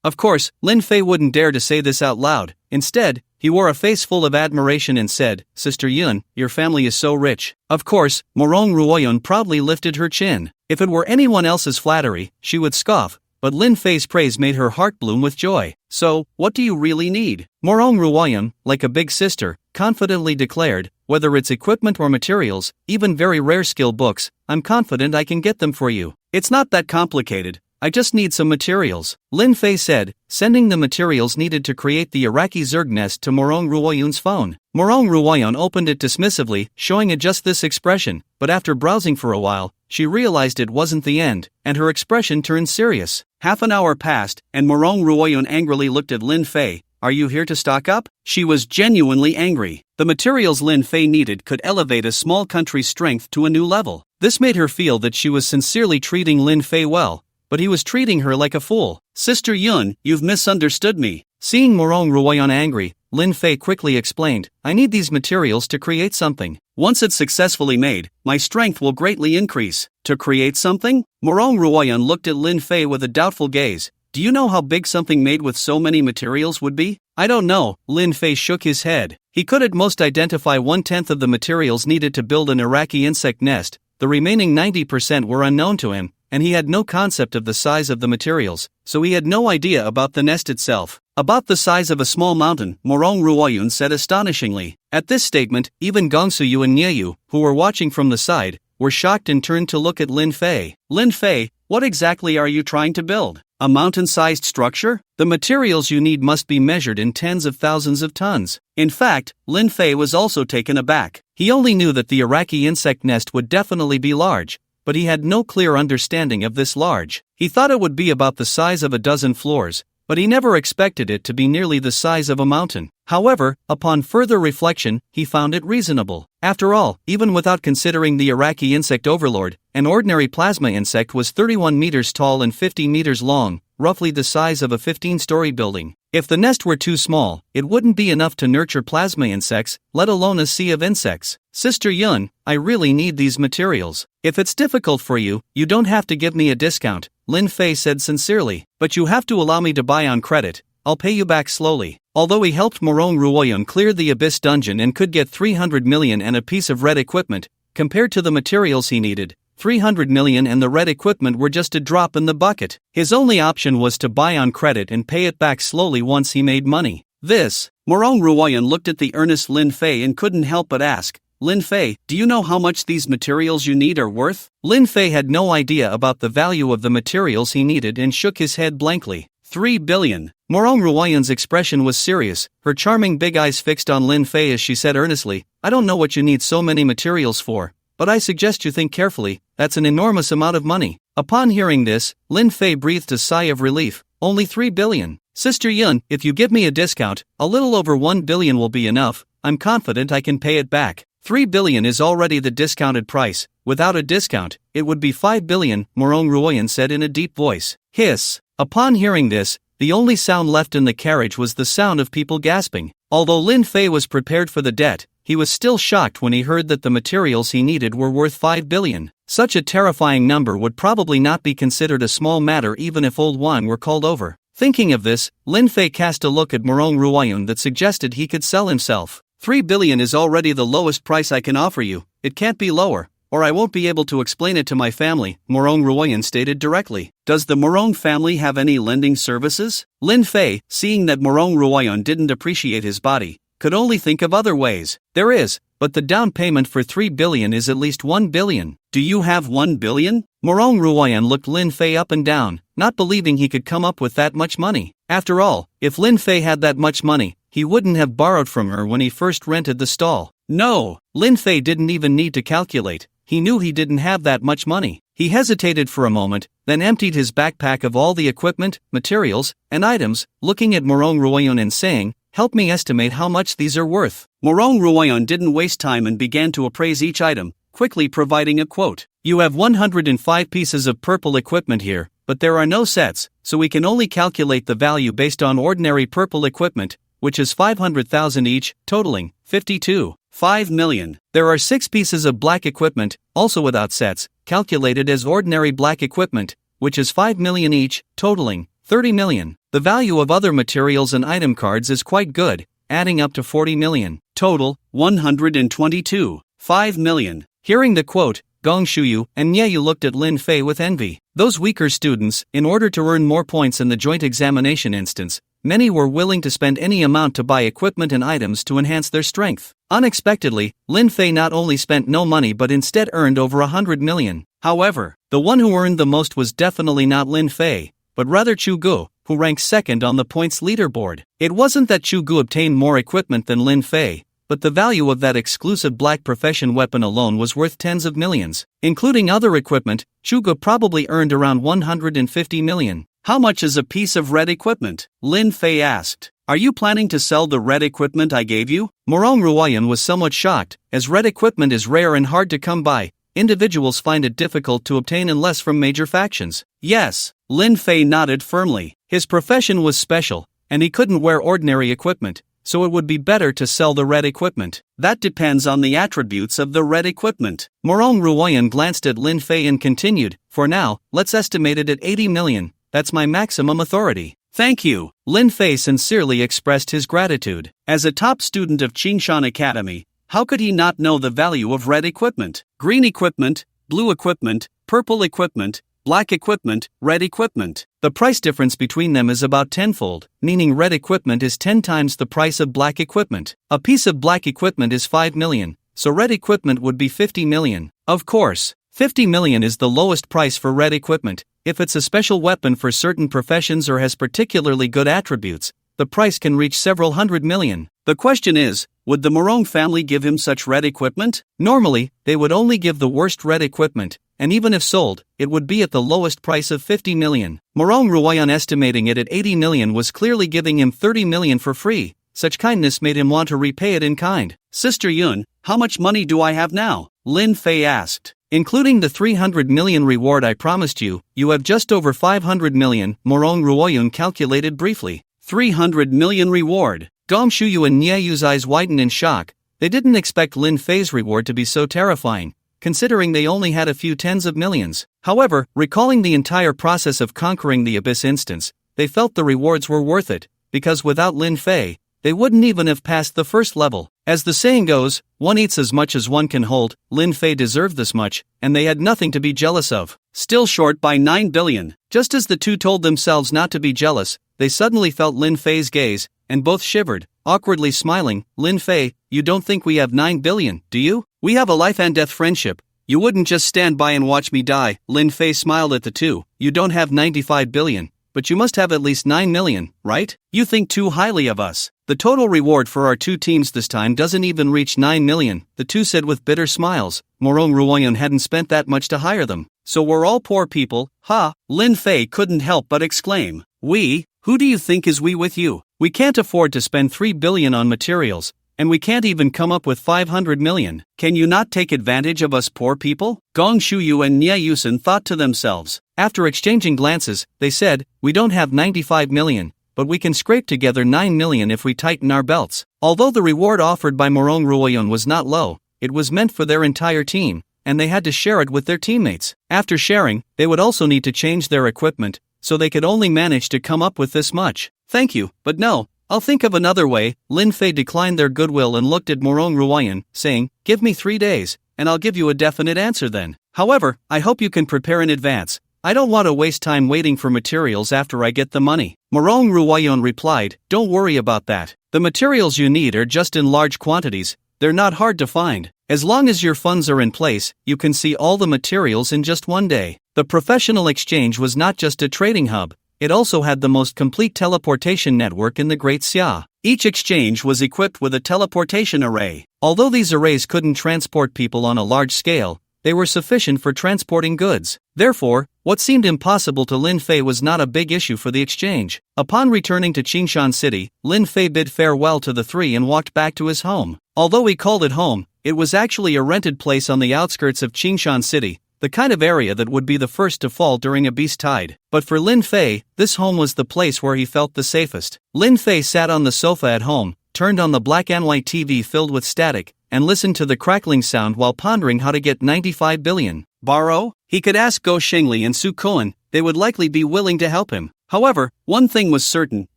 Of course, Lin Fei wouldn't dare to say this out loud. Instead, he wore a face full of admiration and said, Sister Yun, your family is so rich. Of course, Morong Ruoyun proudly lifted her chin. If it were anyone else's flattery, she would scoff, but Lin Fei's praise made her heart bloom with joy. So, what do you really need? Morong Ruoyun, like a big sister, confidently declared, whether it's equipment or materials, even very rare skill books, I'm confident I can get them for you. It's not that complicated. I just need some materials, Lin Fei said, sending the materials needed to create the Iraqi Zerg nest to Morong Ruoyun's phone. Morong Ruoyun opened it dismissively, showing it just this expression, but after browsing for a while, she realized it wasn't the end, and her expression turned serious. Half an hour passed, and Morong Ruoyun angrily looked at Lin Fei. Are you here to stock up? She was genuinely angry. The materials Lin Fei needed could elevate a small country's strength to a new level. This made her feel that she was sincerely treating Lin Fei well, but he was treating her like a fool. Sister Yun, you've misunderstood me. Seeing Morong Ruoyun angry, Lin Fei quickly explained, I need these materials to create something. Once it's successfully made, my strength will greatly increase. To create something? Morong Ruoyun looked at Lin Fei with a doubtful gaze. Do you know how big something made with so many materials would be? I don't know, Lin Fei shook his head. He could at most identify 1/10 of the materials needed to build an Iraqi insect nest. The remaining 90% were unknown to him, and he had no concept of the size of the materials, so he had no idea about the nest itself. About the size of a small mountain, Morong Ruoyun said astonishingly. At this statement, even Gongsuyu and Nieyu, who were watching from the side, were shocked and turned to look at Lin Fei. Lin Fei, What exactly are you trying to build? A mountain-sized structure? The materials you need must be measured in tens of thousands of tons. In fact, Lin Fei was also taken aback. He only knew that the Iraqi insect nest would definitely be large, but he had no clear understanding of this large. He thought it would be about the size of a dozen floors, but he never expected it to be nearly the size of a mountain. However, upon further reflection, he found it reasonable. After all, even without considering the Iraqi insect overlord, an ordinary plasma insect was 31 meters tall and 50 meters long, roughly the size of a 15-story building. If the nest were too small, it wouldn't be enough to nurture plasma insects, let alone a sea of insects. Sister Yun, I really need these materials. If it's difficult for you, you don't have to give me a discount, Lin Fei said sincerely. But you have to allow me to buy on credit. I'll pay you back slowly. Although he helped Morong Ruoyun clear the Abyss dungeon and could get 300 million and a piece of red equipment, compared to the materials he needed, 300 million and the red equipment were just a drop in the bucket. His only option was to buy on credit and pay it back slowly once he made money. Morong Ruoyun looked at the earnest Lin Fei and couldn't help but ask, Lin Fei, do you know how much these materials you need are worth? Lin Fei had no idea about the value of the materials he needed and shook his head blankly. 3 billion. Morong Ruoyun's expression was serious, her charming big eyes fixed on Lin Fei as she said earnestly, I don't know what you need so many materials for, but I suggest you think carefully, that's an enormous amount of money. Upon hearing this, Lin Fei breathed a sigh of relief, only 3 billion. Sister Yun, if you give me a discount, a little over 1 billion will be enough, I'm confident I can pay it back. 3 billion is already the discounted price, without a discount, it would be 5 billion, Morong Ruoyun said in a deep voice. Hiss. Upon hearing this, the only sound left in the carriage was the sound of people gasping. Although Lin Fei was prepared for the debt, he was still shocked when he heard that the materials he needed were worth 5 billion. Such a terrifying number would probably not be considered a small matter even if old wine were called over. Thinking of this, Lin Fei cast a look at Morong Ruoyun that suggested he could sell himself. 3 billion is already the lowest price I can offer you, it can't be lower, or I won't be able to explain it to my family, Morong Ruoyun stated directly. Does the Morong family have any lending services? Lin Fei, seeing that Morong Ruoyun didn't appreciate his body, could only think of other ways. There is, but the down payment for 3 billion is at least 1 billion. Do you have 1 billion? Morong Ruoyun looked Lin Fei up and down, not believing he could come up with that much money. After all, if Lin Fei had that much money, he wouldn't have borrowed from her when he first rented the stall. No, Lin Fei didn't even need to calculate. He knew he didn't have that much money. He hesitated for a moment, then emptied his backpack of all the equipment, materials, and items, looking at Morong Ruoyun and saying, help me estimate how much these are worth. Morong Ruoyun didn't waste time and began to appraise each item, quickly providing a quote. You have 105 pieces of purple equipment here, but there are no sets, so we can only calculate the value based on ordinary purple equipment, which is 500,000 each, totaling 52.5 million. There are 6 pieces of black equipment, also without sets, calculated as ordinary black equipment, which is 5 million each, totaling 30 million. The value of other materials and item cards is quite good, adding up to 40 million. Total, 122.5 million. Hearing the quote, Gong Shuyu and Nieyu looked at Lin Fei with envy. Those weaker students, in order to earn more points in the joint examination instance, many were willing to spend any amount to buy equipment and items to enhance their strength. Unexpectedly, Lin Fei not only spent no money but instead earned over 100 million. However, the one who earned the most was definitely not Lin Fei, but rather Chu Gu, who ranked second on the points leaderboard. It wasn't that Chu Gu obtained more equipment than Lin Fei, but the value of that exclusive black profession weapon alone was worth tens of millions. Including other equipment, Chu Gu probably earned around 150 million. How much is a piece of red equipment? Lin Fei asked. Are you planning to sell the red equipment I gave you? Morong Ruoyun was somewhat shocked, as red equipment is rare and hard to come by. Individuals find it difficult to obtain unless from major factions. Yes, Lin Fei nodded firmly. His profession was special, and he couldn't wear ordinary equipment, so it would be better to sell the red equipment. That depends on the attributes of the red equipment. Morong Ruoyun glanced at Lin Fei and continued, for now, let's estimate it at 80 million. That's my maximum authority. Thank you. Lin Fei sincerely expressed his gratitude. As a top student of Qingshan Academy, how could he not know the value of red equipment? Green equipment, blue equipment, purple equipment, black equipment, red equipment. The price difference between them is about tenfold, meaning red equipment is 10 times the price of black equipment. A piece of black equipment is 5 million, so red equipment would be 50 million. Of course, 50 million is the lowest price for red equipment, If it's a special weapon for certain professions or has particularly good attributes, the price can reach several hundred million. The question is, would the Morong family give him such red equipment? Normally, they would only give the worst red equipment, and even if sold, it would be at the lowest price of 50 million. Morong Ruwayan estimating it at 80 million was clearly giving him 30 million for free. Such kindness made him want to repay it in kind. Sister Yun, how much money do I have now? Lin Fei asked. Including the 300 million reward I promised you, you have just over 500 million, Morong Ruoyun calculated briefly. 300 million reward. Gong Shuyu and Nieyu's eyes widened in shock. They didn't expect Lin Fei's reward to be so terrifying, considering they only had a few tens of millions. However, recalling the entire process of conquering the Abyss instance, they felt the rewards were worth it, because without Lin Fei, they wouldn't even have passed the first level. As the saying goes, one eats as much as one can hold. Lin Fei deserved this much, and they had nothing to be jealous of. Still short by 9 billion. Just as the two told themselves not to be jealous, they suddenly felt Lin Fei's gaze, and both shivered, awkwardly smiling. Lin Fei, you don't think we have 9 billion, do you? We have a life and death friendship. You wouldn't just stand by and watch me die. Lin Fei smiled at the two. You don't have 95 billion. But you must have at least 9 million, right? You think too highly of us. The total reward for our two teams this time doesn't even reach 9 million, the two said with bitter smiles. Morong Ruoyan hadn't spent that much to hire them. So we're all poor people, ha? Lin Fei couldn't help but exclaim. We? Who do you think is we with you? We can't afford to spend 3 billion on materials, and we can't even come up with 500 million. Can you not take advantage of us poor people? Gong Shuyu and Nie Yusen thought to themselves. After exchanging glances, they said, we don't have 95 million, but we can scrape together 9 million if we tighten our belts. Although the reward offered by Morong Ruoyan was not low, it was meant for their entire team, and they had to share it with their teammates. After sharing, they would also need to change their equipment, so they could only manage to come up with this much. Thank you, but no, I'll think of another way. Lin Fei declined their goodwill and looked at Morong Ruoyan, saying, give me 3 days, and I'll give you a definite answer then. However, I hope you can prepare in advance. I don't want to waste time waiting for materials after I get the money. Morong Ruoyan replied, don't worry about that. The materials you need are just in large quantities, they're not hard to find. As long as your funds are in place, you can see all the materials in just one day. The professional exchange was not just a trading hub, it also had the most complete teleportation network in the Great Xia. Each exchange was equipped with a teleportation array. Although these arrays couldn't transport people on a large scale, they were sufficient for transporting goods. Therefore, what seemed impossible to Lin Fei was not a big issue for the exchange. Upon returning to Qingshan City, Lin Fei bid farewell to the three and walked back to his home. Although he called it home, it was actually a rented place on the outskirts of Qingshan City, the kind of area that would be the first to fall during a beast tide. But for Lin Fei, this home was the place where he felt the safest. Lin Fei sat on the sofa at home, turned on the black and white TV filled with static, and listened to the crackling sound while pondering how to get 95 billion. Borrow? He could ask Go Shengli and Su Koen, they would likely be willing to help him. However, one thing was certain,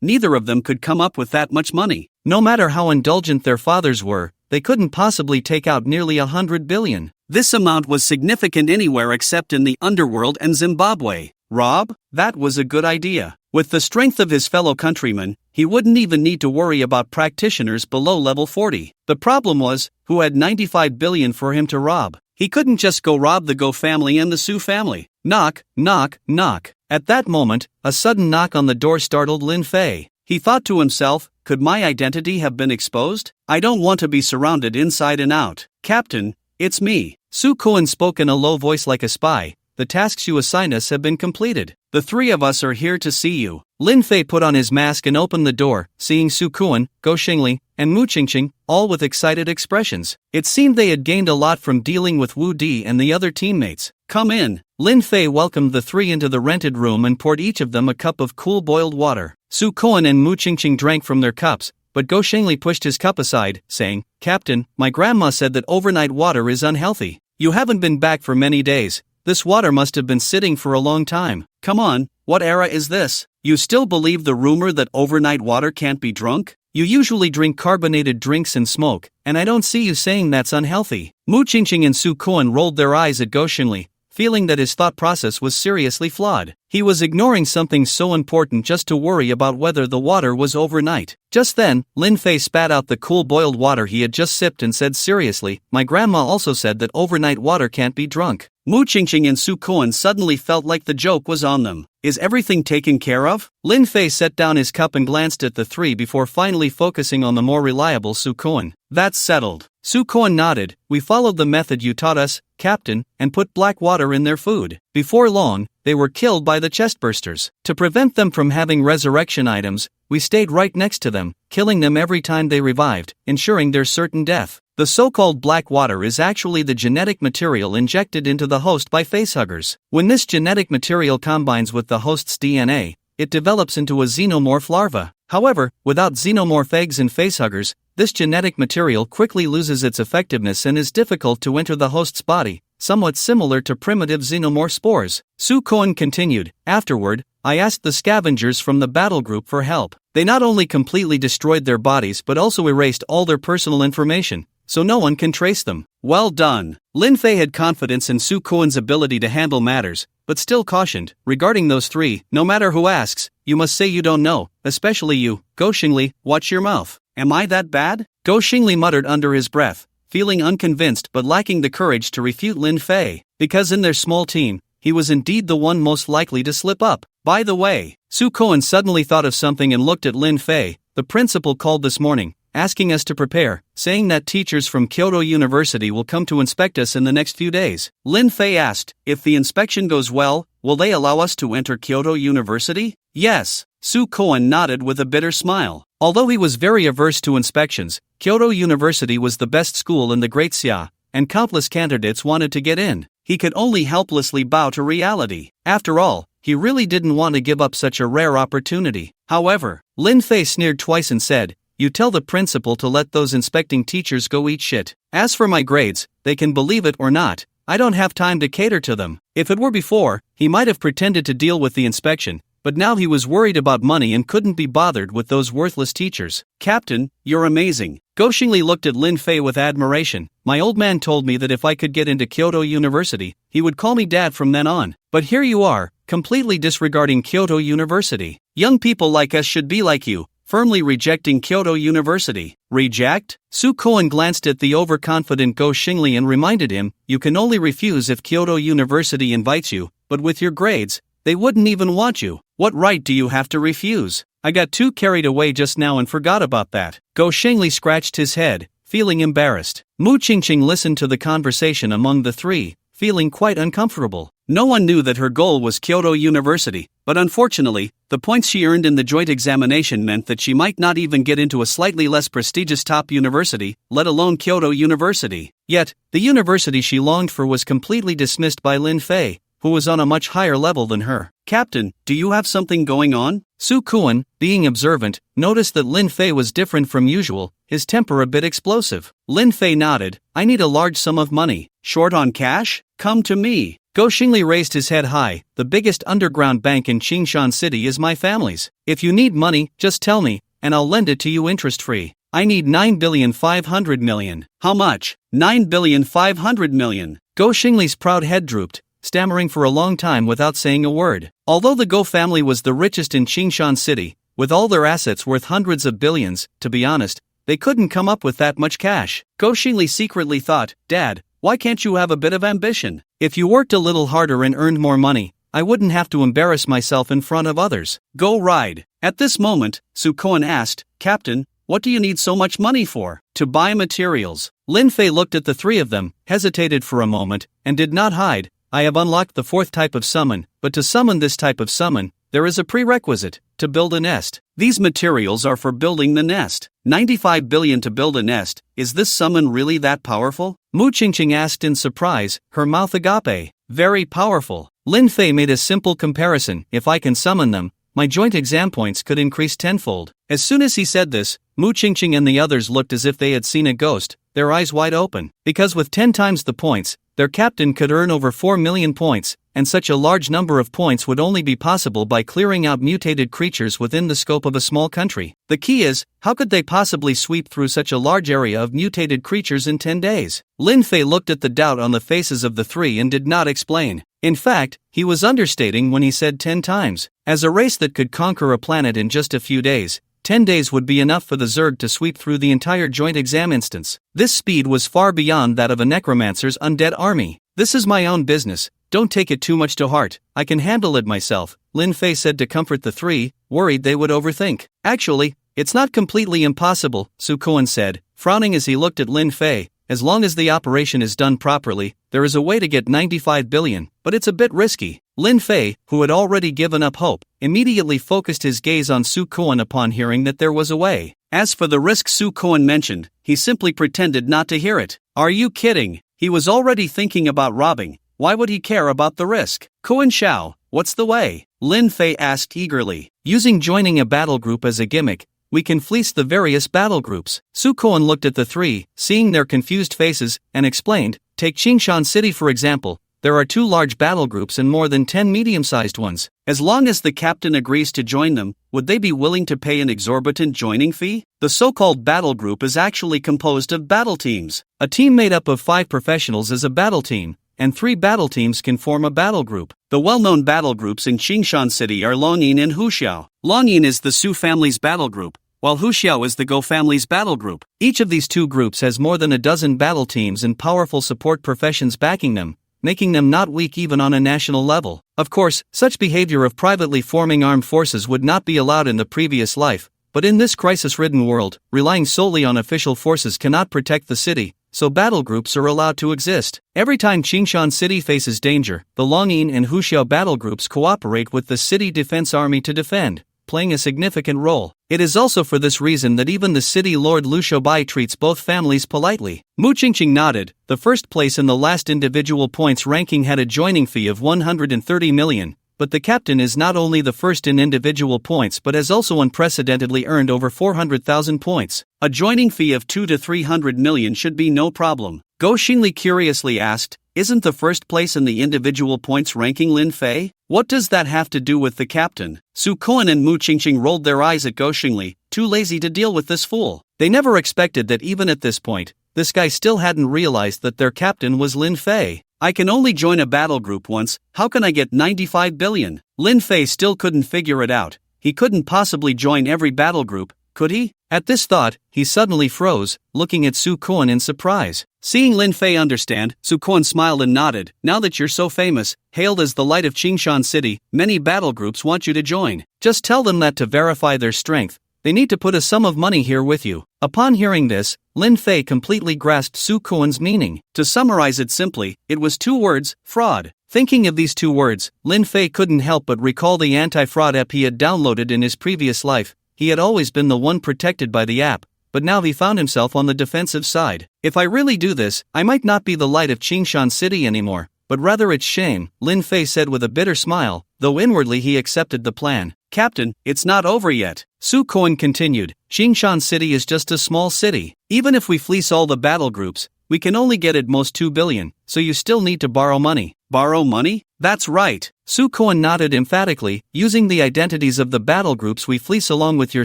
neither of them could come up with that much money. No matter how indulgent their fathers were, they couldn't possibly take out nearly 100 billion. This amount was significant anywhere except in the underworld and Zimbabwe. Rob? That was a good idea. With the strength of his fellow countrymen, he wouldn't even need to worry about practitioners below level 40. The problem was, who had 95 billion for him to rob? He couldn't just go rob the Go family and the Su family. Knock, knock, knock. At that moment, a sudden knock on the door startled Lin Fei. He thought to himself, could my identity have been exposed? I don't want to be surrounded inside and out. Captain, it's me. Su Koen spoke in a low voice like a spy. The tasks you assigned us have been completed. The three of us are here to see you. Lin Fei put on his mask and opened the door, seeing Su Koen, Go Shengli, and Mu Qingqing, all with excited expressions. It seemed they had gained a lot from dealing with Wu Di and the other teammates. Come in. Lin Fei welcomed the three into the rented room and poured each of them a cup of cool boiled water. Su Koen and Mu Qingqing drank from their cups, but Go Shengli pushed his cup aside, saying, Captain, my grandma said that overnight water is unhealthy. You haven't been back for many days. This water must have been sitting for a long time. Come on, what era is this? You still believe the rumor that overnight water can't be drunk? You usually drink carbonated drinks and smoke, and I don't see you saying that's unhealthy. Mu Qingqing and Su Koen rolled their eyes at Go Shengli, feeling that his thought process was seriously flawed. He was ignoring something so important just to worry about whether the water was overnight. Just then, Lin Fei spat out the cool boiled water he had just sipped and said seriously, "My grandma also said that overnight water can't be drunk." Mu Qingqing and Su Kuan suddenly felt like the joke was on them. Is everything taken care of? Lin Fei set down his cup and glanced at the three before finally focusing on the more reliable Su Kuan. That's settled. Su Kuan nodded. We followed the method you taught us, Captain, and put black water in their food. Before long, they were killed by the chestbursters. To prevent them from having resurrection items, we stayed right next to them, killing them every time they revived, ensuring their certain death. The so-called black water is actually the genetic material injected into the host by facehuggers. When this genetic material combines with the host's DNA, it develops into a xenomorph larva. However, without xenomorph eggs and facehuggers, this genetic material quickly loses its effectiveness and is difficult to enter the host's body, somewhat similar to primitive xenomorph spores. Su Kuan continued. Afterward, I asked the scavengers from the battle group for help. They not only completely destroyed their bodies but also erased all their personal information, so no one can trace them. Well done. Lin Fei had confidence in Su Kuan's ability to handle matters, but still cautioned, regarding those three, no matter who asks, you must say you don't know, especially you. Go Xingli, watch your mouth. Am I that bad? Go Xingli muttered under his breath, feeling unconvinced but lacking the courage to refute Lin Fei, because in their small team, he was indeed the one most likely to slip up. By the way, Su Kuan suddenly thought of something and looked at Lin Fei. The principal called this morning, asking us to prepare, saying that teachers from Kyoto University will come to inspect us in the next few days. Lin Fei asked, if the inspection goes well, will they allow us to enter Kyoto University? Yes. Su Kuan nodded with a bitter smile. Although he was very averse to inspections, Kyoto University was the best school in the Great Xia, and countless candidates wanted to get in. He could only helplessly bow to reality. After all, he really didn't want to give up such a rare opportunity. However, Lin Fei sneered twice and said, you tell the principal to let those inspecting teachers go eat shit. As for my grades, they can believe it or not, I don't have time to cater to them. If it were before, he might have pretended to deal with the inspection, but now he was worried about money and couldn't be bothered with those worthless teachers. Captain, you're amazing. Go Xingli looked at Lin Fei with admiration. My old man told me that if I could get into Kyoto University, he would call me dad from then on. But here you are, completely disregarding Kyoto University. Young people like us should be like you, firmly rejecting Kyoto University. Reject? Su Kuan glanced at the overconfident Go Xingli and reminded him, you can only refuse if Kyoto University invites you, but with your grades, they wouldn't even want you. What right do you have to refuse? I got too carried away just now and forgot about that. Go Xingli scratched his head, feeling embarrassed. Mu Qingqing listened to the conversation among the three, feeling quite uncomfortable. No one knew that her goal was Kyoto University, but unfortunately, the points she earned in the joint examination meant that she might not even get into a slightly less prestigious top university, let alone Kyoto University. Yet, the university she longed for was completely dismissed by Lin Fei, who was on a much higher level than her. Captain, do you have something going on? Su Kuan, being observant, noticed that Lin Fei was different from usual, his temper a bit explosive. Lin Fei nodded, I need a large sum of money. Short on cash? Come to me. Go Xingli raised his head high. The biggest underground bank in Qingshan City is my family's. If you need money, just tell me, and I'll lend it to you interest-free. I need 9,500,000,000. How much? 9,500,000,000. Go Xingli's proud head drooped, stammering for a long time without saying a word. Although the Go family was the richest in Qingshan City, with all their assets worth hundreds of billions, to be honest, they couldn't come up with that much cash. Go Xingli secretly thought, Dad, why can't you have a bit of ambition? If you worked a little harder and earned more money, I wouldn't have to embarrass myself in front of others. Go ride. At this moment, Su Kuan asked, Captain, what do you need so much money for? To buy materials. Lin Fei looked at the three of them, hesitated for a moment, and did not hide. I have unlocked the fourth type of summon, but to summon this type of summon, there is a prerequisite, to build a nest. These materials are for building the nest. 95 billion to build a nest. Is this summon really that powerful? Mu Qingqing asked in surprise, her mouth agape. Very powerful. Lin Fei made a simple comparison. If I can summon them, my joint exam points could increase tenfold. As soon as he said this, Mu Qingqing and the others looked as if they had seen a ghost, their eyes wide open. Because with 10 times the points, their captain could earn over 4 million points, and such a large number of points would only be possible by clearing out mutated creatures within the scope of a small country. The key is, how could they possibly sweep through such a large area of mutated creatures in 10 days? Lin Fei looked at the doubt on the faces of the three and did not explain. In fact, he was understating when he said 10 times. As a race that could conquer a planet in just a few days, 10 days would be enough for the Zerg to sweep through the entire joint exam instance. This speed was far beyond that of a necromancer's undead army. This is my own business, don't take it too much to heart, I can handle it myself, Lin Fei said to comfort the three, worried they would overthink. Actually, it's not completely impossible, Su Kuan said, frowning as he looked at Lin Fei. As long as the operation is done properly, there is a way to get 95 billion, but it's a bit risky. Lin Fei, who had already given up hope, immediately focused his gaze on Su Kuan upon hearing that there was a way. As for the risk Su Kuan mentioned, he simply pretended not to hear it. Are you kidding? He was already thinking about robbing. Why would he care about the risk? Kuan Shao, what's the way? Lin Fei asked eagerly. Using joining a battle group as a gimmick, we can fleece the various battle groups. Su Kuan looked at the three, seeing their confused faces, and explained, take Qingshan City for example, there are 2 large battle groups and more than 10 medium-sized ones. As long as the captain agrees to join them, would they be willing to pay an exorbitant joining fee? The so-called battle group is actually composed of battle teams. A team made up of 5 professionals is a battle team, and 3 battle teams can form a battle group. The well-known battle groups in Qingshan City are Longyin and Huxiao. Longyin is the Su family's battle group, while Huxiao is the Go family's battle group. Each of these 2 groups has more than a dozen battle teams and powerful support professions backing them, making them not weak even on a national level. Of course, such behavior of privately forming armed forces would not be allowed in the previous life, but in this crisis-ridden world, relying solely on official forces cannot protect the city, so battle groups are allowed to exist. Every time Qingshan City faces danger, the Longyin and Huxiao battle groups cooperate with the city defense army to defend, playing a significant role. It is also for this reason that even the city lord Lu Shoubai treats both families politely. Mu Qingqing nodded. The first place in the last individual points ranking had a joining fee of 130 million, but the captain is not only the first in individual points but has also unprecedentedly earned over 400,000 points. A joining fee of 2 to 300 million should be no problem. Go Xingli curiously asked, isn't the first place in the individual points ranking Lin Fei? What does that have to do with the captain? Su Kuan and Mu Qingqing rolled their eyes at Go Xingli, too lazy to deal with this fool. They never expected that even at this point, this guy still hadn't realized that their captain was Lin Fei. I can only join a battle group once, how can I get 95 billion? Lin Fei still couldn't figure it out. He couldn't possibly join every battle group, could he? At this thought, he suddenly froze, looking at Su Kuan in surprise. Seeing Lin Fei understand, Su Kuan smiled and nodded. Now that you're so famous, hailed as the light of Qingshan City, many battle groups want you to join. Just tell them that to verify their strength, they need to put a sum of money here with you. Upon hearing this, Lin Fei completely grasped Su Kuan's meaning. To summarize it simply, it was 2 words, fraud. Thinking of these 2 words, Lin Fei couldn't help but recall the anti-fraud app he had downloaded in his previous life. He had always been the one protected by the app, but now he found himself on the defensive side. If I really do this, I might not be the light of Qingshan City anymore, but rather its shame, Lin Fei said with a bitter smile, though inwardly he accepted the plan. Captain, it's not over yet. Su Kuan continued, Qingshan City is just a small city. Even if we fleece all the battle groups, we can only get at most 2 billion, so you still need to borrow money. Borrow money? That's right. Su Kuan nodded emphatically. Using the identities of the battle groups we fleece along with your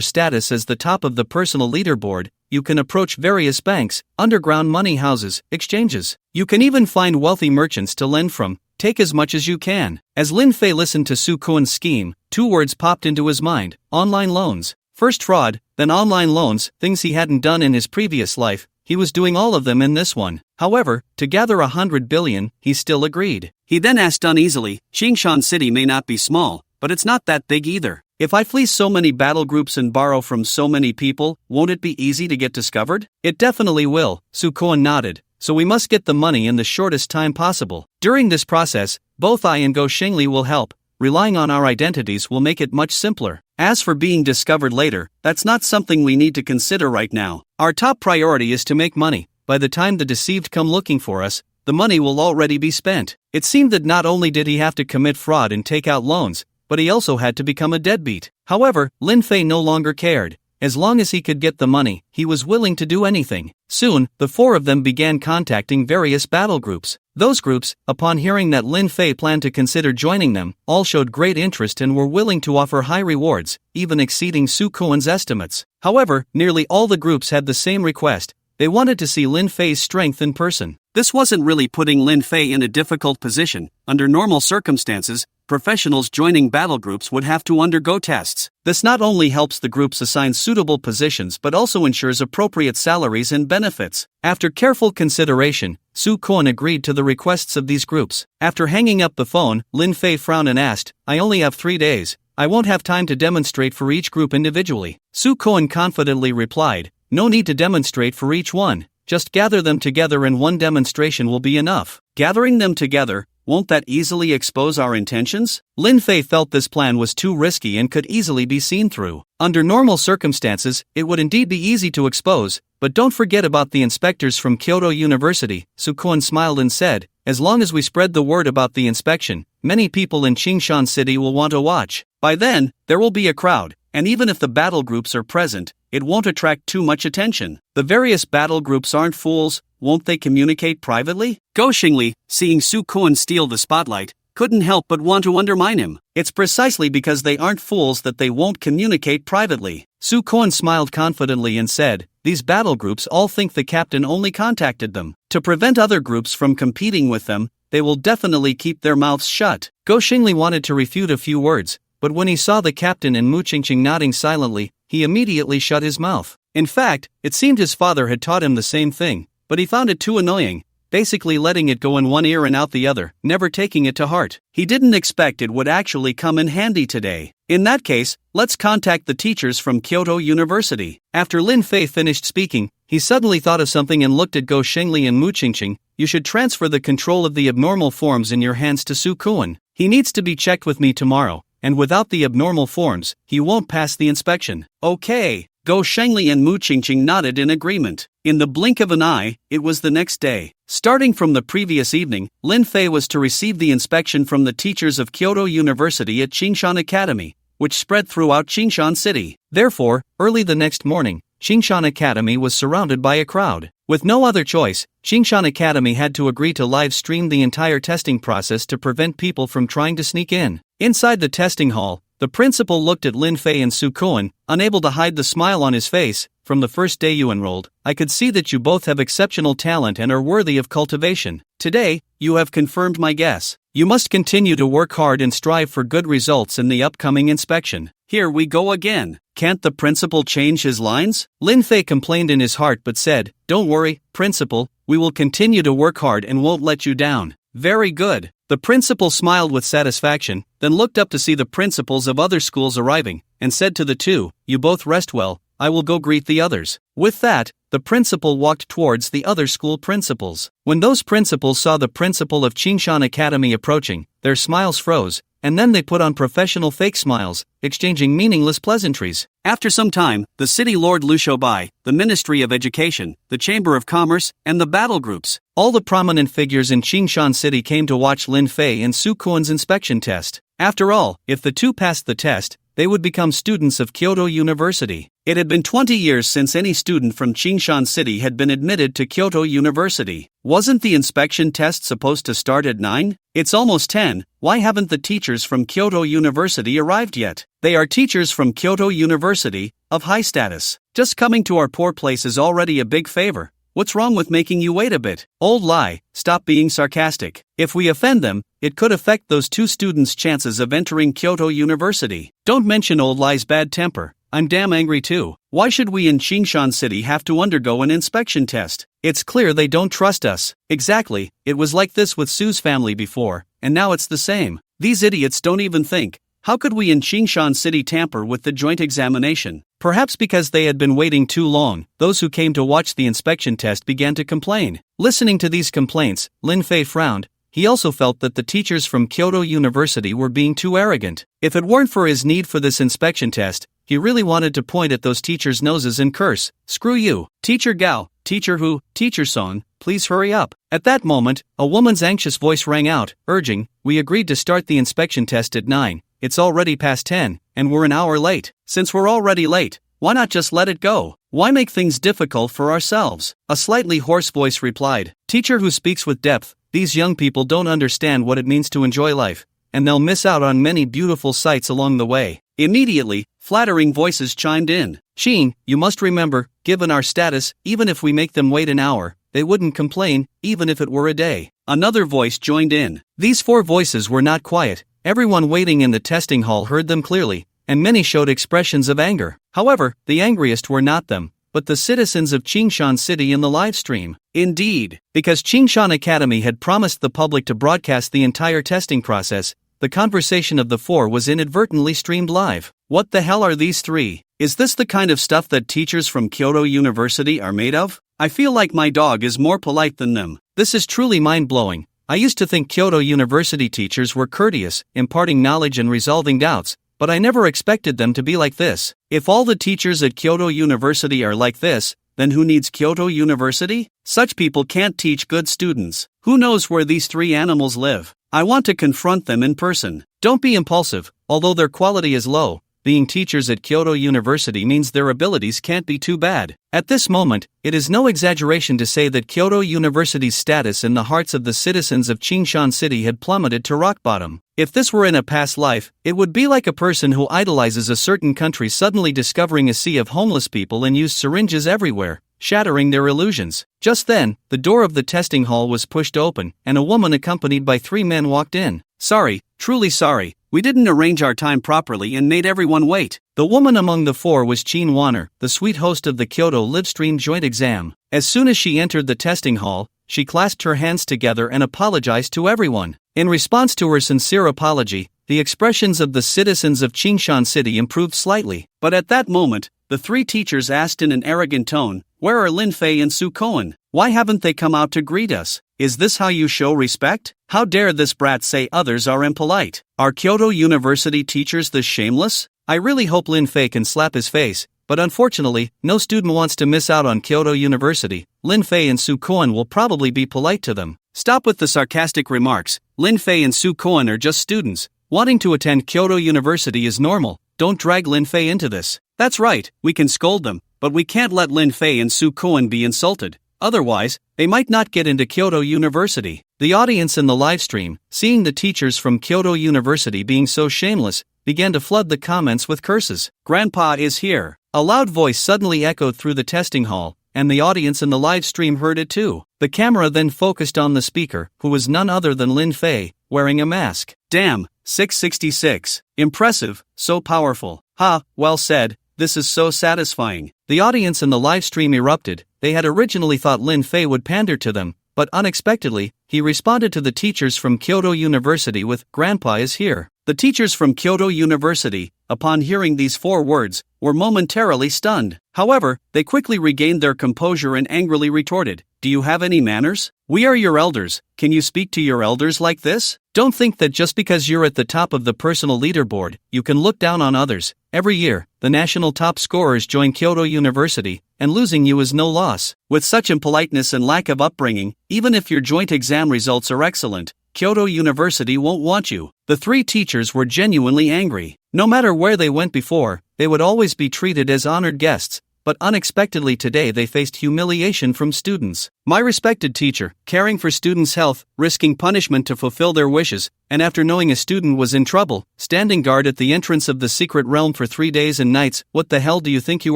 status as the top of the personal leaderboard, you can approach various banks, underground money houses, exchanges. You can even find wealthy merchants to lend from. Take as much as you can. As Lin Fei listened to Su Kuan's scheme, 2 words popped into his mind, online loans. First fraud, then online loans, things he hadn't done in his previous life. He was doing all of them in this one. However, to gather 100 billion, he still agreed. He then asked uneasily, Qingshan City may not be small, but it's not that big either. If I fleece so many battle groups and borrow from so many people, won't it be easy to get discovered? It definitely will, Su Kuan nodded. So we must get the money in the shortest time possible. During this process, both I and Go Xingli will help. Relying on our identities will make it much simpler. As for being discovered later, that's not something we need to consider right now. Our top priority is to make money. By the time the deceived come looking for us, the money will already be spent. It seemed that not only did he have to commit fraud and take out loans, but he also had to become a deadbeat. However, Lin Fei no longer cared. As long as he could get the money, he was willing to do anything. Soon, the 4 of them began contacting various battle groups. Those groups, upon hearing that Lin Fei planned to consider joining them, all showed great interest and were willing to offer high rewards, even exceeding Su Kuan's estimates. However, nearly all the groups had the same request: they wanted to see Lin Fei's strength in person. This wasn't really putting Lin Fei in a difficult position. Under normal circumstances, professionals joining battle groups would have to undergo tests. This not only helps the groups assign suitable positions but also ensures appropriate salaries and benefits. After careful consideration, Su Kuan agreed to the requests of these groups. After hanging up the phone, Lin Fei frowned and asked, "I only have 3 days. I won't have time to demonstrate for each group individually." Su Kuan confidently replied, "No need to demonstrate for each one. Just gather them together and one demonstration will be enough." Gathering them together, won't that easily expose our intentions? Lin Fei felt this plan was too risky and could easily be seen through. Under normal circumstances, it would indeed be easy to expose, but don't forget about the inspectors from Kyoto University. Su Kuan smiled and said, "As long as we spread the word about the inspection, many people in Qingshan City will want to watch. By then, there will be a crowd, and even if the battle groups are present, it won't attract too much attention. The various battle groups aren't fools, won't they communicate privately?" Go Xingli, seeing Su Kuan steal the spotlight, couldn't help but want to undermine him. It's precisely because they aren't fools that they won't communicate privately. Su Kuan smiled confidently and said, "These battle groups all think the captain only contacted them. To prevent other groups from competing with them, they will definitely keep their mouths shut." Go Xingli wanted to refute a few words, but when he saw the captain and Mu Qingqing nodding silently, he immediately shut his mouth. In fact, it seemed his father had taught him the same thing, but he found it too annoying, basically letting it go in one ear and out the other, never taking it to heart. He didn't expect it would actually come in handy today. In that case, let's contact the teachers from Kyoto University. After Lin Fei finished speaking, he suddenly thought of something and looked at Go Xingli and Mu Qingqing. "You should transfer the control of the abnormal forms in your hands to Su Kuan. He needs to be checked with me tomorrow, and without the abnormal forms, he won't pass the inspection." Okay. Go Shengli and Mu Qingqing nodded in agreement. In the blink of an eye, it was the next day. Starting from the previous evening, Lin Fei was to receive the inspection from the teachers of Kyoto University at Qingshan Academy, which spread throughout Qingshan City. Therefore, early the next morning, Qingshan Academy was surrounded by a crowd. With no other choice, Qingshan Academy had to agree to live stream the entire testing process to prevent people from trying to sneak in. Inside the testing hall, the principal looked at Lin Fei and Su Kuan, unable to hide the smile on his face. "From the first day you enrolled, I could see that you both have exceptional talent and are worthy of cultivation. Today, you have confirmed my guess. You must continue to work hard and strive for good results in the upcoming inspection." Here we go again. Can't the principal change his lines? Lin Fei complained in his heart but said, "Don't worry, principal, we will continue to work hard and won't let you down." Very good. The principal smiled with satisfaction, then looked up to see the principals of other schools arriving, and said to the two, "You both rest well, I will go greet the others." With that, the principal walked towards the other school principals. When those principals saw the principal of Qingshan Academy approaching, their smiles froze, and then they put on professional fake smiles, exchanging meaningless pleasantries. After some time, the city lord Liu Shoubai, the Ministry of Education, the Chamber of Commerce, and the battle groups, all the prominent figures in Qingshan City came to watch Lin Fei and Su Kuan's inspection test. After all, if the two passed the test, they would become students of Kyoto University. It had been 20 years since any student from Qingshan City had been admitted to Kyoto University. Wasn't the inspection test supposed to start at 9? It's almost 10, why haven't the teachers from Kyoto University arrived yet? They are teachers from Kyoto University, of high status. Just coming to our poor place is already a big favor. What's wrong with making you wait a bit? Old lie, stop being sarcastic. If we offend them, it could affect those two students' chances of entering Kyoto University. Don't mention Old Lie's bad temper. I'm damn angry too. Why should we in Qingshan City have to undergo an inspection test? It's clear they don't trust us. Exactly, it was like this with Su's family before, and now it's the same. These idiots don't even think. How could we in Qingshan City tamper with the joint examination? Perhaps because they had been waiting too long, those who came to watch the inspection test began to complain. Listening to these complaints, Lin Fei frowned. He also felt that the teachers from Kyoto University were being too arrogant. If it weren't for his need for this inspection test, he really wanted to point at those teachers' noses and curse, "Screw you, Teacher Gao, Teacher Hu, Teacher Song, please hurry up." At that moment, a woman's anxious voice rang out, urging, "We agreed to start the inspection test at 9. It's already past 10, and we're an hour late. Since we're already late, Why not just let it go? Why make things difficult for ourselves? A slightly hoarse voice replied. Teacher who speaks with depth, these young people don't understand what it means to enjoy life, and they'll miss out on many beautiful sights along the way. Immediately, flattering voices chimed in. Sheen, you must remember, given our status, even if we make them wait an hour, they wouldn't complain, even if it were a day. Another voice joined in. These 4 voices were not quiet. Everyone waiting in the testing hall heard them clearly, and many showed expressions of anger. However, the angriest were not them, but the citizens of Qingshan City in the live stream. Indeed, because Qingshan Academy had promised the public to broadcast the entire testing process, the conversation of the 4 was inadvertently streamed live. What the hell are these 3? Is this the kind of stuff that teachers from Kyoto University are made of? I feel like my dog is more polite than them. This is truly mind-blowing. I used to think Kyoto University teachers were courteous, imparting knowledge and resolving doubts, but I never expected them to be like this. If all the teachers at Kyoto University are like this, then who needs Kyoto University? Such people can't teach good students. Who knows where these 3 animals live? I want to confront them in person. Don't be impulsive, although their quality is low. Being teachers at Kyoto University means their abilities can't be too bad. At this moment, it is no exaggeration to say that Kyoto University's status in the hearts of the citizens of Qingshan City had plummeted to rock bottom. If this were in a past life, it would be like a person who idolizes a certain country suddenly discovering a sea of homeless people and used syringes everywhere, shattering their illusions. Just then, the door of the testing hall was pushed open, and a woman accompanied by 3 men walked in. Sorry, truly sorry. We didn't arrange our time properly and made everyone wait. The woman among the 4 was Chin Warner, the sweet host of the Kyoto Livestream joint exam. As soon as she entered the testing hall, she clasped her hands together and apologized to everyone. In response to her sincere apology, the expressions of the citizens of Qingshan City improved slightly. But at that moment, the 3 teachers asked in an arrogant tone, "Where are Lin Fei and Su Koen? Why haven't they come out to greet us? Is this how you show respect? How dare this brat say others are impolite? Are Kyoto University teachers this shameless? I really hope Lin Fei can slap his face, but unfortunately, no student wants to miss out on Kyoto University. Lin Fei and Su Koen will probably be polite to them." Stop with the sarcastic remarks. Lin Fei and Su Koen are just students. Wanting to attend Kyoto University is normal. Don't drag Lin Fei into this. That's right, we can scold them, but we can't let Lin Fei and Su Koen be insulted. Otherwise, they might not get into Kyoto University. The audience in the livestream, seeing the teachers from Kyoto University being so shameless, began to flood the comments with curses. "Grandpa is here." A loud voice suddenly echoed through the testing hall, and the audience in the livestream heard it too. The camera then focused on the speaker, who was none other than Lin Fei, wearing a mask. Damn, 666. Impressive, so powerful. Ha, well said. This is so satisfying. The audience in the livestream erupted. They had originally thought Lin Fei would pander to them, but unexpectedly, he responded to the teachers from Kyoto University with, "Grandpa is here." The teachers from Kyoto University, upon hearing these 4 words, were momentarily stunned. However, they quickly regained their composure and angrily retorted, "Do you have any manners? We are your elders. Can you speak to your elders like this? Don't think that just because you're at the top of the personal leaderboard, you can look down on others. Every year, the national top scorers join Kyoto University, and losing you is no loss. With such impoliteness and lack of upbringing, even if your joint exam results are excellent, Kyoto University won't want you." The 3 teachers were genuinely angry. No matter where they went before, they would always be treated as honored guests, but unexpectedly today they faced humiliation from students. "My respected teacher, caring for students' health, risking punishment to fulfill their wishes, and after knowing a student was in trouble, standing guard at the entrance of the secret realm for 3 days and nights, what the hell do you think you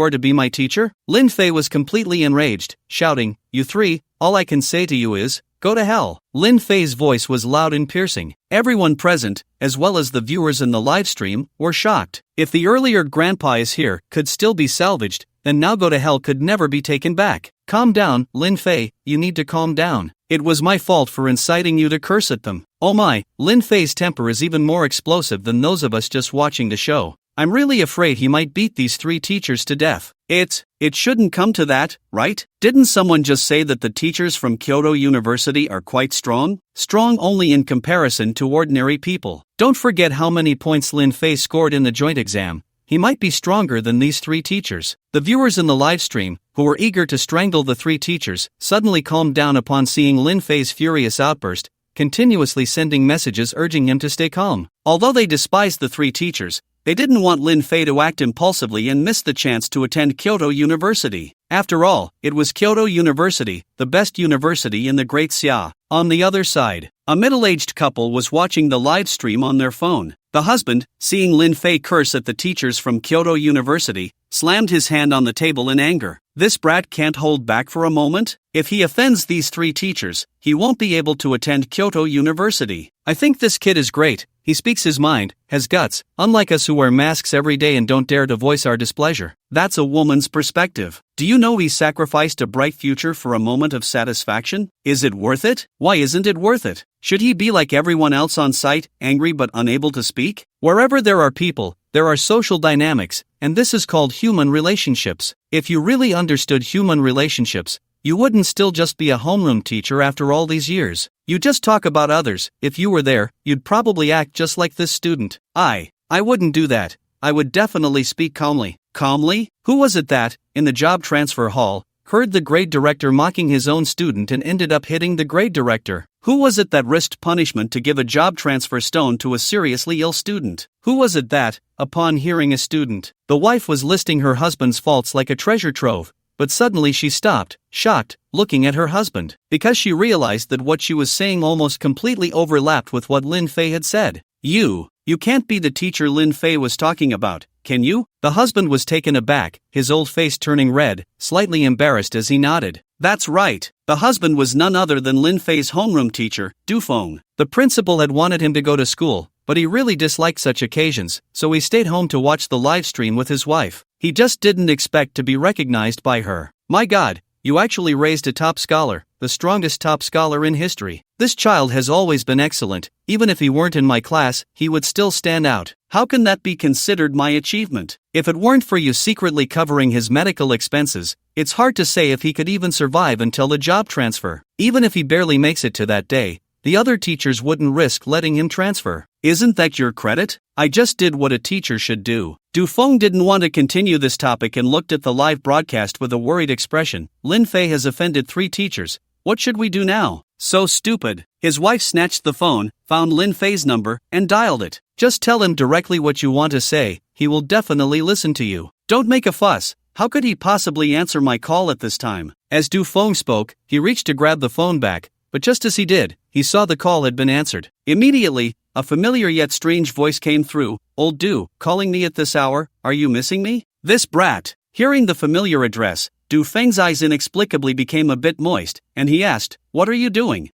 are to be my teacher?" Lin Fei was completely enraged, shouting, "You 3, all I can say to you is, go to hell." Lin Fei's voice was loud and piercing. Everyone present, as well as the viewers in the livestream, were shocked. If the earlier "Grandpa is here" could still be salvaged, then "now go to hell" could never be taken back. "Calm down, Lin Fei, you need to calm down. It was my fault for inciting you to curse at them." Oh my, Lin Fei's temper is even more explosive than those of us just watching the show. I'm really afraid he might beat these 3 teachers to death. It shouldn't come to that, right? Didn't someone just say that the teachers from Kyoto University are quite strong? Strong only in comparison to ordinary people. Don't forget how many points Lin Fei scored in the joint exam. He might be stronger than these 3 teachers. The viewers in the livestream, who were eager to strangle the 3 teachers, suddenly calmed down upon seeing Lin Fei's furious outburst, continuously sending messages urging him to stay calm. Although they despised the 3 teachers, They didn't want Lin Fei to act impulsively and miss the chance to attend Kyoto University. After all, it was Kyoto University, the best university in the Great Xia. On the other side, a middle-aged couple was watching the live stream on their phone. The husband, seeing Lin Fei curse at the teachers from Kyoto University, slammed his hand on the table in anger. This brat can't hold back for a moment? If he offends these 3 teachers, he won't be able to attend Kyoto University. I think this kid is great. He speaks his mind, has guts, unlike us who wear masks every day and don't dare to voice our displeasure. That's a woman's perspective. Do you know he sacrificed a bright future for a moment of satisfaction? Is it worth it? Why isn't it worth it? Should he be like everyone else on site, angry but unable to speak? Wherever there are people, there are social dynamics, and this is called human relationships. If you really understood human relationships, you wouldn't still just be a homeroom teacher after all these years. You just talk about others. If you were there, you'd probably act just like this student. I wouldn't do that. I would definitely speak calmly. Calmly? Who was it that, in the job transfer hall, heard the grade director mocking his own student and ended up hitting the grade director? Who was it that risked punishment to give a job transfer stone to a seriously ill student? Who was it that, upon hearing a student, the wife was listing her husband's faults like a treasure trove, but suddenly she stopped, shocked, looking at her husband, because she realized that what she was saying almost completely overlapped with what Lin Fei had said. You can't be the teacher Lin Fei was talking about, can you? The husband was taken aback, his old face turning red, slightly embarrassed as he nodded. That's right. The husband was none other than Lin Fei's homeroom teacher, Du Feng. The principal had wanted him to go to school, but he really disliked such occasions, so he stayed home to watch the live stream with his wife. He just didn't expect to be recognized by her. My God, you actually raised a top scholar, the strongest top scholar in history. This child has always been excellent. Even if he weren't in my class, he would still stand out. How can that be considered my achievement? If it weren't for you secretly covering his medical expenses, it's hard to say if he could even survive until the job transfer. Even if he barely makes it to that day, the other teachers wouldn't risk letting him transfer. Isn't that your credit? I just did what a teacher should do. Du Feng didn't want to continue this topic and looked at the live broadcast with a worried expression. Lin Fei has offended 3 teachers. What should we do now? So stupid. His wife snatched the phone, found Lin Fei's number, and dialed it. Just tell him directly what you want to say. He will definitely listen to you. Don't make a fuss. How could he possibly answer my call at this time? As Du Feng spoke, he reached to grab the phone back, but just as he did, he saw the call had been answered. Immediately, a familiar yet strange voice came through. Old Du, calling me at this hour, are you missing me? This brat. Hearing the familiar address, Du Feng's eyes inexplicably became a bit moist, and he asked, what are you doing?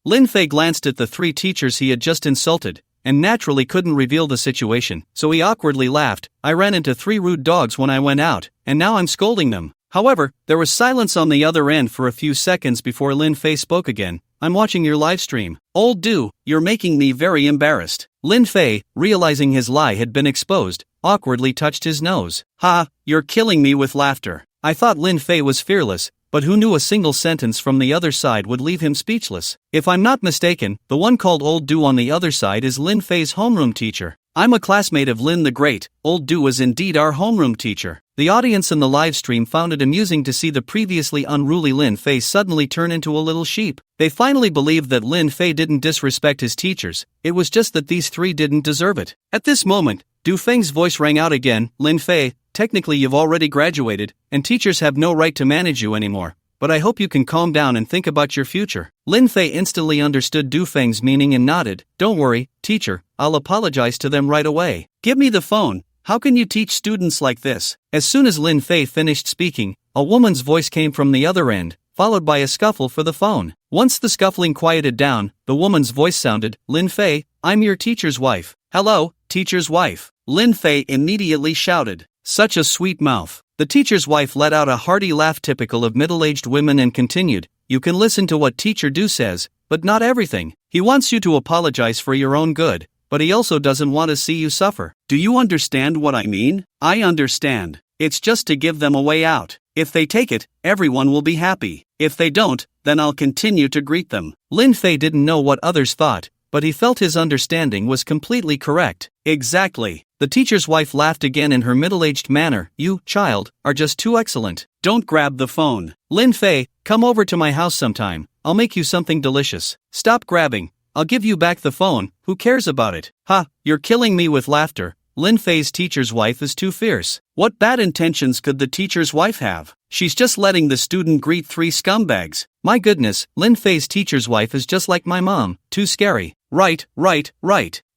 Lin Fei glanced at the 3 teachers he had just insulted, and naturally couldn't reveal the situation, so he awkwardly laughed. I ran into 3 rude dogs when I went out, and now I'm scolding them. However, there was silence on the other end for a few seconds before Lin Fei spoke again. I'm watching your live stream. Old Du, you're making me very embarrassed. Lin Fei, realizing his lie had been exposed, awkwardly touched his nose. Ha, you're killing me with laughter. I thought Lin Fei was fearless, but who knew a single sentence from the other side would leave him speechless? If I'm not mistaken, the one called Old Du on the other side is Lin Fei's homeroom teacher. I'm a classmate of Lin the Great. Old Du is indeed our homeroom teacher. The audience in the live stream found it amusing to see the previously unruly Lin Fei suddenly turn into a little sheep. They finally believed that Lin Fei didn't disrespect his teachers, it was just that these 3 didn't deserve it. At this moment, Du Feng's voice rang out again. Lin Fei, technically you've already graduated, and teachers have no right to manage you anymore, but I hope you can calm down and think about your future. Lin Fei instantly understood Du Feng's meaning and nodded. Don't worry, teacher, I'll apologize to them right away. Give me the phone. How can you teach students like this? As soon as Lin Fei finished speaking, a woman's voice came from the other end, followed by a scuffle for the phone. Once the scuffling quieted down, the woman's voice sounded, Lin Fei, I'm your teacher's wife. Hello, teacher's wife. Lin Fei immediately shouted. Such a sweet mouth. The teacher's wife let out a hearty laugh typical of middle-aged women and continued, you can listen to what Teacher Du says, but not everything. He wants you to apologize for your own good, but he also doesn't want to see you suffer. Do you understand what I mean? I understand. It's just to give them a way out. If they take it, everyone will be happy. If they don't, then I'll continue to greet them. Lin Fei didn't know what others thought, but he felt his understanding was completely correct. Exactly. The teacher's wife laughed again in her middle-aged manner. You, child, are just too excellent. Don't grab the phone. Lin Fei, come over to my house sometime. I'll make you something delicious. Stop grabbing. I'll give you back the phone. Who cares about it? Ha, you're killing me with laughter. Lin Fei's teacher's wife is too fierce. What bad intentions could the teacher's wife have? She's just letting the student greet 3 scumbags. My goodness, Lin Fei's teacher's wife is just like my mom, too scary. Right.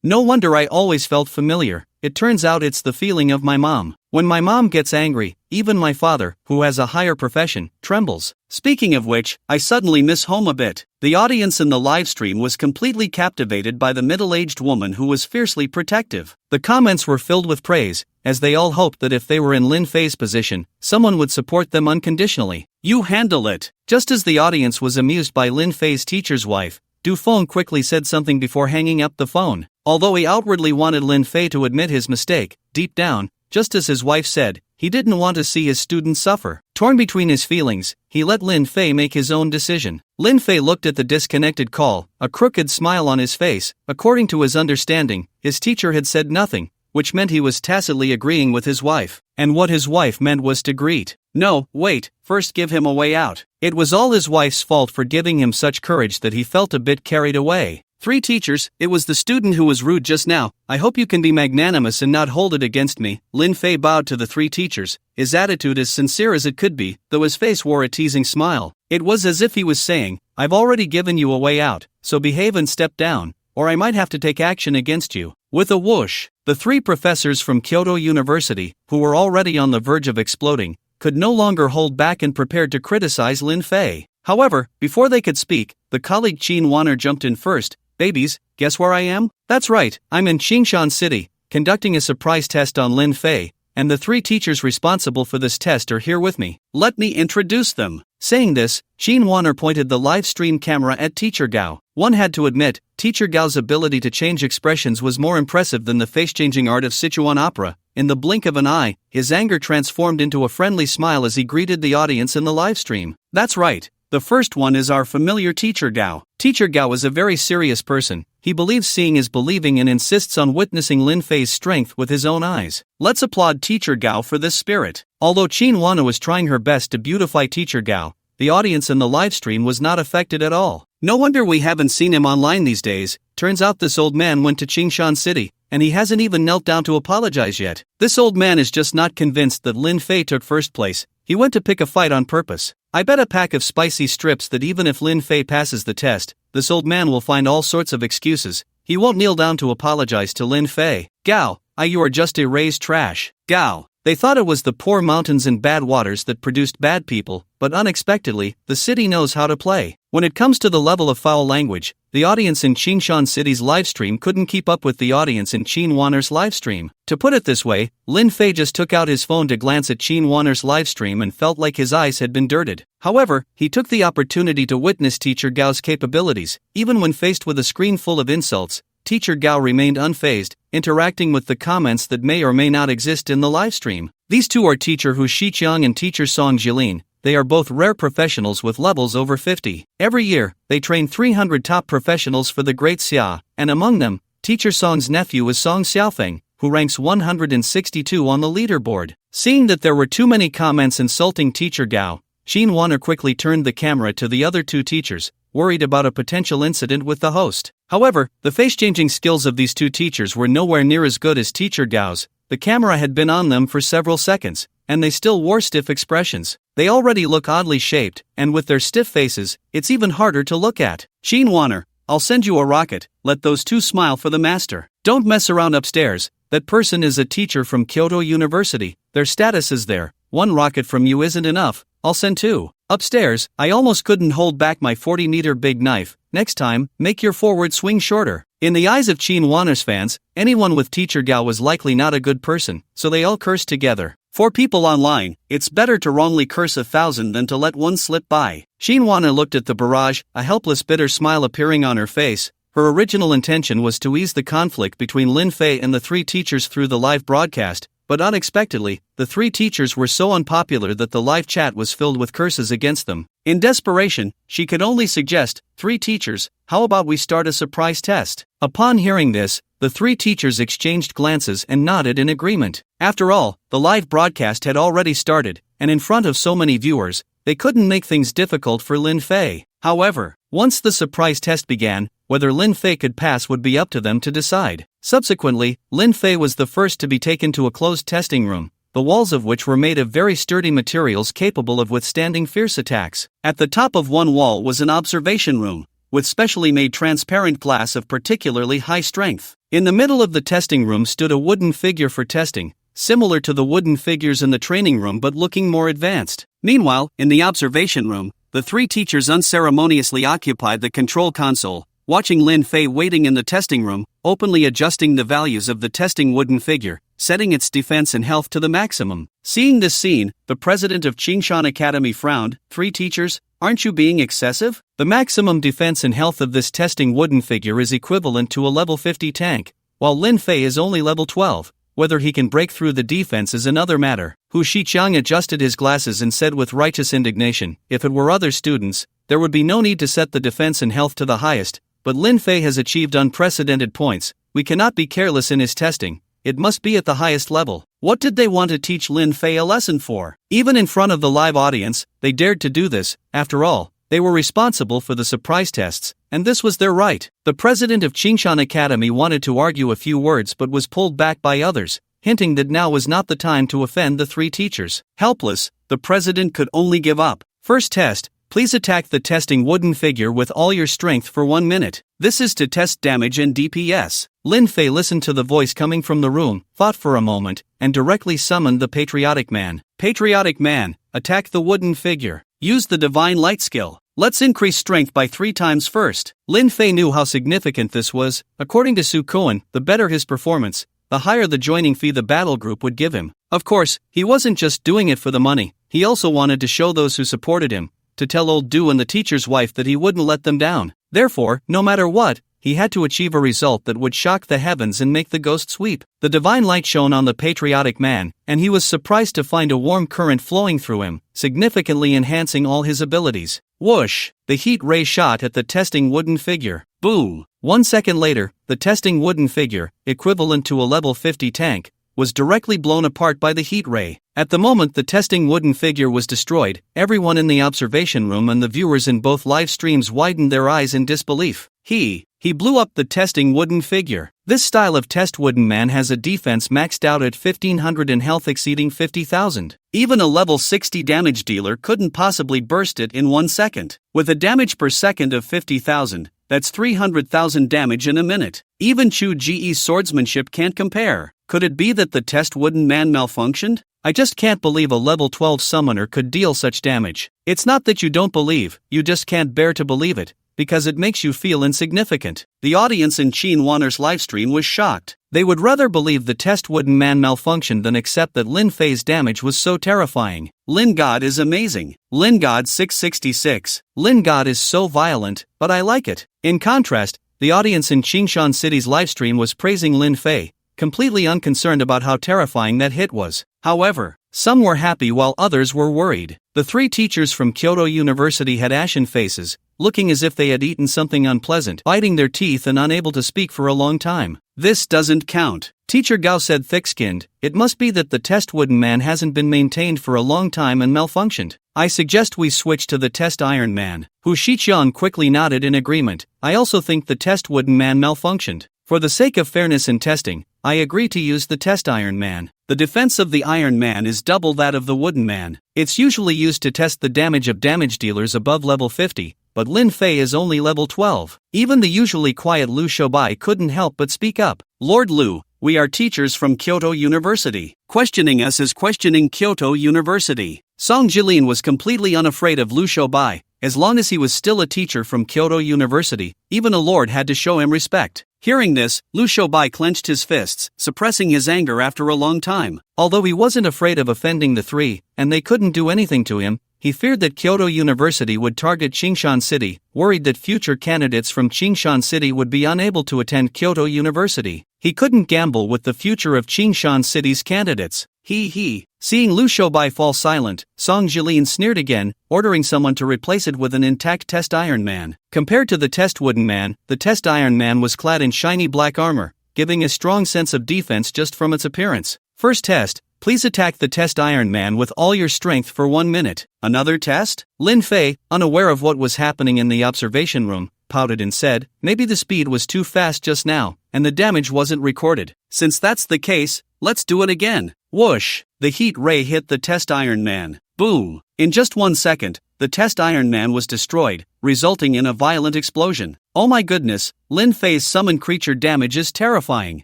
No wonder I always felt familiar. It turns out it's the feeling of my mom. When my mom gets angry, even my father, who has a higher profession, trembles. Speaking of which, I suddenly miss home a bit. The audience in the live stream was completely captivated by the middle-aged woman who was fiercely protective. The comments were filled with praise, as they all hoped that if they were in Lin Fei's position, someone would support them unconditionally. You handle it. Just as the audience was amused by Lin Fei's teacher's wife, Du Feng quickly said something before hanging up the phone. Although he outwardly wanted Lin Fei to admit his mistake, deep down, just as his wife said, he didn't want to see his student suffer. Torn between his feelings, he let Lin Fei make his own decision. Lin Fei looked at the disconnected call, a crooked smile on his face. According to his understanding, his teacher had said nothing, which meant he was tacitly agreeing with his wife. And what his wife meant was to greet. No, wait, first give him a way out. It was all his wife's fault for giving him such courage that he felt a bit carried away. 3 teachers, it was the student who was rude just now. I hope you can be magnanimous and not hold it against me. Lin Fei bowed to the 3 teachers, his attitude as sincere as it could be, though his face wore a teasing smile. It was as if he was saying, I've already given you a way out, so behave and step down, or I might have to take action against you. With a whoosh, the 3 professors from Kyoto University, who were already on the verge of exploding, could no longer hold back and prepared to criticize Lin Fei. However, before they could speak, the colleague Qin Wanner jumped in first. Babies, guess where I am? That's right, I'm in Qingshan City, conducting a surprise test on Lin Fei, and the 3 teachers responsible for this test are here with me. Let me introduce them. Saying this, Qin Wanner pointed the live stream camera at Teacher Gao. One had to admit, Teacher Gao's ability to change expressions was more impressive than the face-changing art of Sichuan opera. In the blink of an eye, his anger transformed into a friendly smile as he greeted the audience in the live stream. That's right. The first one is our familiar Teacher Gao. Teacher Gao is a very serious person. He believes seeing is believing and insists on witnessing Lin Fei's strength with his own eyes. Let's applaud Teacher Gao for this spirit. Although Qin Wanna was trying her best to beautify Teacher Gao, the audience in the live stream was not affected at all. No wonder we haven't seen him online these days. Turns out this old man went to Qingshan City, and he hasn't even knelt down to apologize yet. This old man is just not convinced that Lin Fei took first place. He went to pick a fight on purpose. I bet a pack of spicy strips that even if Lin Fei passes the test, this old man will find all sorts of excuses. He won't kneel down to apologize to Lin Fei. Gao, you are just erased trash. Gao. They thought it was the poor mountains and bad waters that produced bad people, but unexpectedly, the city knows how to play. When it comes to the level of foul language, the audience in Qingshan City's livestream couldn't keep up with the audience in Qin Wanner's livestream. To put it this way, Lin Fei just took out his phone to glance at Qin Wanner's livestream and felt like his eyes had been dirted. However, he took the opportunity to witness Teacher Gao's capabilities. Even when faced with a screen full of insults, Teacher Gao remained unfazed, interacting with the comments that may or may not exist in the livestream. These two are Teacher Hu Shiqiang and Teacher Song Jilin. They are both rare professionals with levels over 50. Every year, they train 300 top professionals for the Great Xia, and among them, Teacher Song's nephew is Song Xiaofeng, who ranks 162 on the leaderboard. Seeing that there were too many comments insulting Teacher Gao, Qin Wanner quickly turned the camera to the other 2 teachers, worried about a potential incident with the host. However, the face-changing skills of these 2 teachers were nowhere near as good as Teacher Gao's. The camera had been on them for several seconds, and they still wore stiff expressions. They already look oddly shaped, and with their stiff faces, it's even harder to look at. Qin Wanner, I'll send you a rocket. Let those 2 smile for the master. Don't mess around upstairs. That person is a teacher from Kyoto University. Their status is there. 1 rocket from you isn't enough. I'll send 2. Upstairs, I almost couldn't hold back my 40-meter big knife. Next time, make your forward swing shorter. In the eyes of Qin Wanner's fans, anyone with Teacher Gao was likely not a good person, so they all cursed together. For people online, it's better to wrongly curse 1,000 than to let one slip by. Qin Wanner looked at the barrage, a helpless bitter smile appearing on her face. Her original intention was to ease the conflict between Lin Fei and the 3 teachers through the live broadcast, but unexpectedly, the 3 teachers were so unpopular that the live chat was filled with curses against them. In desperation, she could only suggest, 3 teachers, how about we start a surprise test? Upon hearing this, the 3 teachers exchanged glances and nodded in agreement. After all, the live broadcast had already started, and in front of so many viewers, they couldn't make things difficult for Lin Fei. However, once the surprise test began, whether Lin Fei could pass would be up to them to decide. Subsequently, Lin Fei was the first to be taken to a closed testing room, the walls of which were made of very sturdy materials capable of withstanding fierce attacks. At the top of one wall was an observation room, with specially made transparent glass of particularly high strength. In the middle of the testing room stood a wooden figure for testing, similar to the wooden figures in the training room but looking more advanced. Meanwhile, in the observation room, the three teachers unceremoniously occupied the control console, watching Lin Fei waiting in the testing room, openly adjusting the values of the testing wooden figure, setting its defense and health to the maximum. Seeing this scene, the president of Qingshan Academy frowned. "Three teachers? Aren't you being excessive? The maximum defense and health of this testing wooden figure is equivalent to a level 50 tank, while Lin Fei is only level 12. Whether he can break through the defense is another matter." Hu Shiqiang adjusted his glasses and said with righteous indignation, "If it were other students, there would be no need to set the defense and health to the highest, but Lin Fei has achieved unprecedented points. We cannot be careless in his testing. It must be at the highest level." What did they want to teach Lin Fei a lesson for? Even in front of the live audience, they dared to do this. After all, they were responsible for the surprise tests, and this was their right. The president of Qingshan Academy wanted to argue a few words but was pulled back by others, hinting that now was not the time to offend the three teachers. Helpless, the president could only give up. First test. Please attack the testing wooden figure with all your strength for 1 minute. This is to test damage and DPS. Lin Fei listened to the voice coming from the room, thought for a moment, and directly summoned the Patriotic Man. "Patriotic Man, attack the wooden figure. Use the Divine Light skill. Let's increase strength by 3 times first." Lin Fei knew how significant this was. According to Su Koan, the better his performance, the higher the joining fee the battle group would give him. Of course, he wasn't just doing it for the money, he also wanted to show those who supported him, to tell old Du and the teacher's wife that he wouldn't let them down. Therefore, no matter what, he had to achieve a result that would shock the heavens and make the ghosts weep. The divine light shone on the Patriotic Man, and he was surprised to find a warm current flowing through him, significantly enhancing all his abilities. Whoosh! The heat ray shot at the testing wooden figure. Boom! 1 second later, the testing wooden figure, equivalent to a level 50 tank, was directly blown apart by the heat ray. At the moment the testing wooden figure was destroyed, everyone in the observation room and the viewers in both live streams widened their eyes in disbelief. He blew up the testing wooden figure. This style of test wooden man has a defense maxed out at 1500 and health exceeding 50,000. Even a level 60 damage dealer couldn't possibly burst it in 1 second. With a damage per second of 50,000, that's 300,000 damage in a minute. Even Chu Ji's swordsmanship can't compare. Could it be that the test wooden man malfunctioned? I just can't believe a level 12 summoner could deal such damage. It's not that you don't believe, you just can't bear to believe it, because it makes you feel insignificant. The audience in Qin Wanner's livestream was shocked. They would rather believe the test wooden man malfunctioned than accept that Lin Fei's damage was so terrifying. Lin God is amazing. Lin God 666. Lin God is so violent, but I like it. In contrast, the audience in Qingshan City's livestream was praising Lin Fei, completely unconcerned about how terrifying that hit was. However, some were happy while others were worried. The 3 teachers from Kyoto University had ashen faces, looking as if they had eaten something unpleasant, biting their teeth and unable to speak for a long time. "This doesn't count," Teacher Gao said thick-skinned. "It must be that the test wooden man hasn't been maintained for a long time and malfunctioned. I suggest we switch to the test iron man." Hu Shiqiang quickly nodded in agreement. "I also think the test wooden man malfunctioned. For the sake of fairness in testing, I agree to use the test Iron Man. The defense of the Iron Man is double that of the Wooden Man. It's usually used to test the damage of damage dealers above level 50, but Lin Fei is only level 12. Even the usually quiet Lu Shoubai couldn't help but speak up. "Lord Lu, we are teachers from Kyoto University. Questioning us is questioning Kyoto University." Song Jilin was completely unafraid of Lu Shoubai. As long as he was still a teacher from Kyoto University, even a lord had to show him respect. Hearing this, Lu Shoubai clenched his fists, suppressing his anger after a long time. Although he wasn't afraid of offending the 3, and they couldn't do anything to him, he feared that Kyoto University would target Qingshan City, worried that future candidates from Qingshan City would be unable to attend Kyoto University. He couldn't gamble with the future of Qingshan City's candidates. Seeing Lu Shoubai fall silent, Song Jilin sneered again, ordering someone to replace it with an intact Test Iron Man. Compared to the Test Wooden Man, the Test Iron Man was clad in shiny black armor, giving a strong sense of defense just from its appearance. First test, please attack the Test Iron Man with all your strength for 1 minute. Another test? Lin Fei, unaware of what was happening in the observation room, pouted and said, maybe the speed was too fast just now, and the damage wasn't recorded. Since that's the case, let's do it again. Whoosh! The heat ray hit the test Iron Man. Boom! In just 1 second, the test Iron Man was destroyed, resulting in a violent explosion. Oh my goodness, Lin Fei's summon creature damage is terrifying.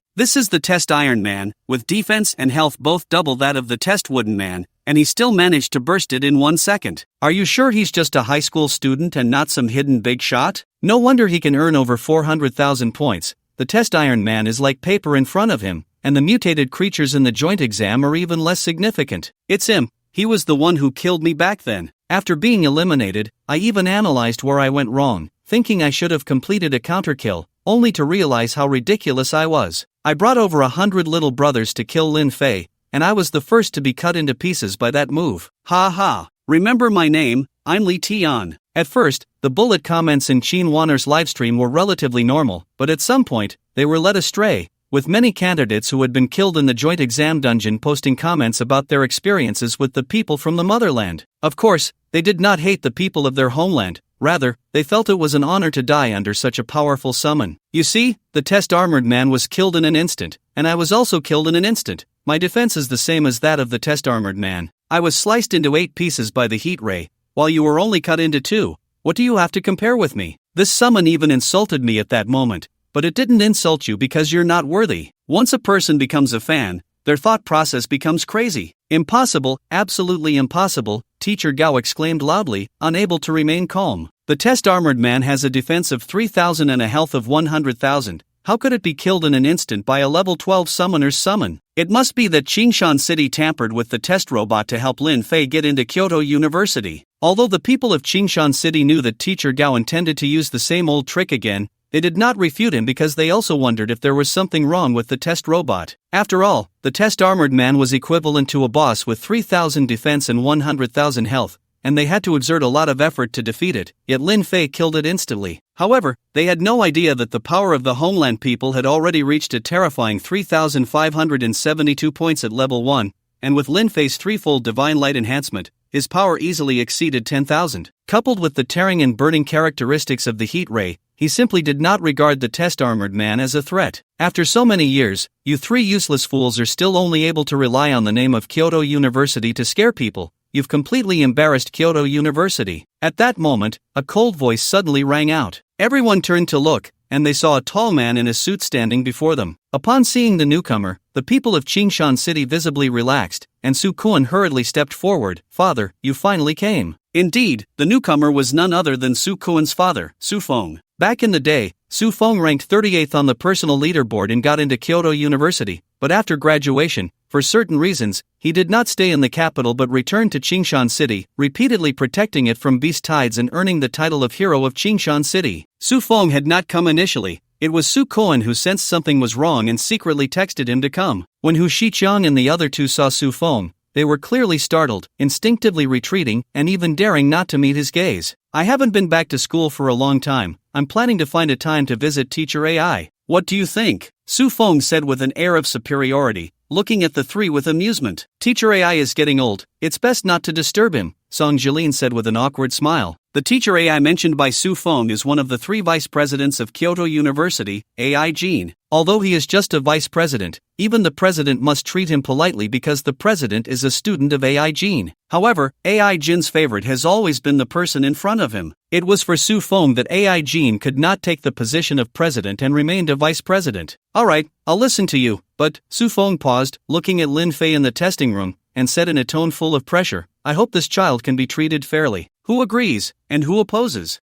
This is the test Iron Man, with defense and health both double that of the test Wooden Man, and he still managed to burst it in 1 second. Are you sure he's just a high school student and not some hidden big shot? No wonder he can earn over 400,000 points. The test Iron Man is like paper in front of him, and the mutated creatures in the joint exam are even less significant. It's him. He was the one who killed me back then. After being eliminated, I even analyzed where I went wrong, thinking I should have completed a counterkill, only to realize how ridiculous I was. I brought over 100 little brothers to kill Lin Fei, and I was the first to be cut into pieces by that move. Ha ha! Remember my name, I'm Li Tian. At first, the bullet comments in Qin Wanner's livestream were relatively normal, but at some point, they were led astray, with many candidates who had been killed in the joint exam dungeon posting comments about their experiences with the people from the motherland. Of course, they did not hate the people of their homeland, rather, they felt it was an honor to die under such a powerful summon. You see, the test armored man was killed in an instant, and I was also killed in an instant. My defense is the same as that of the test armored man. I was sliced into 8 pieces by the heat ray, while you were only cut into 2. What do you have to compare with me? This summon even insulted me at that moment, but it didn't insult you because you're not worthy. Once a person becomes a fan, their thought process becomes crazy. Impossible, absolutely impossible, Teacher Gao exclaimed loudly, unable to remain calm. The test armored man has a defense of 3,000 and a health of 100,000. How could it be killed in an instant by a level 12 summoner's summon? It must be that Qingshan City tampered with the test robot to help Lin Fei get into Kyoto University. Although the people of Qingshan City knew that Teacher Gao intended to use the same old trick again, they did not refute him because they also wondered if there was something wrong with the test robot. After all, the test armored man was equivalent to a boss with 3,000 defense and 100,000 health, and they had to exert a lot of effort to defeat it, yet Lin Fei killed it instantly. However, they had no idea that the power of the homeland people had already reached a terrifying 3,572 points at level 1, and with Lin Fei's threefold divine light enhancement, his power easily exceeded 10,000. Coupled with the tearing and burning characteristics of the heat ray, he simply did not regard the test armored man as a threat. After so many years, you 3 useless fools are still only able to rely on the name of Kyoto University to scare people. You've completely embarrassed Kyoto University. At that moment, a cold voice suddenly rang out. Everyone turned to look, and they saw a tall man in a suit standing before them. Upon seeing the newcomer, the people of Qingshan City visibly relaxed, and Su Kuan hurriedly stepped forward. Father, you finally came. Indeed, the newcomer was none other than Su Kuan's father, Su Feng. Back in the day, Su Feng ranked 38th on the personal leaderboard and got into Kyoto University, but after graduation, for certain reasons, he did not stay in the capital but returned to Qingshan City, repeatedly protecting it from beast tides and earning the title of Hero of Qingshan City. Su Feng had not come initially. It was Su Kuan who sensed something was wrong and secretly texted him to come. When Hu Shiqiang and the other 2 saw Su Feng, they were clearly startled, instinctively retreating, and even daring not to meet his gaze. I haven't been back to school for a long time. I'm planning to find a time to visit Teacher AI. What do you think? Su Feng said with an air of superiority, looking at the 3 with amusement. Teacher AI is getting old. It's best not to disturb him, Song Jilin said with an awkward smile. The Teacher AI mentioned by Su Feng is one of the 3 vice presidents of Kyoto University, AI Jin. Although he is just a vice president, even the president must treat him politely because the president is a student of AI Jin. However, AI Jin's favorite has always been the person in front of him. It was for Su Feng that AI Jin could not take the position of president and remained a vice president. Alright, I'll listen to you, but, Su Feng paused, looking at Lin Fei in the testing room, and said in a tone full of pressure, I hope this child can be treated fairly. Who agrees, and who opposes?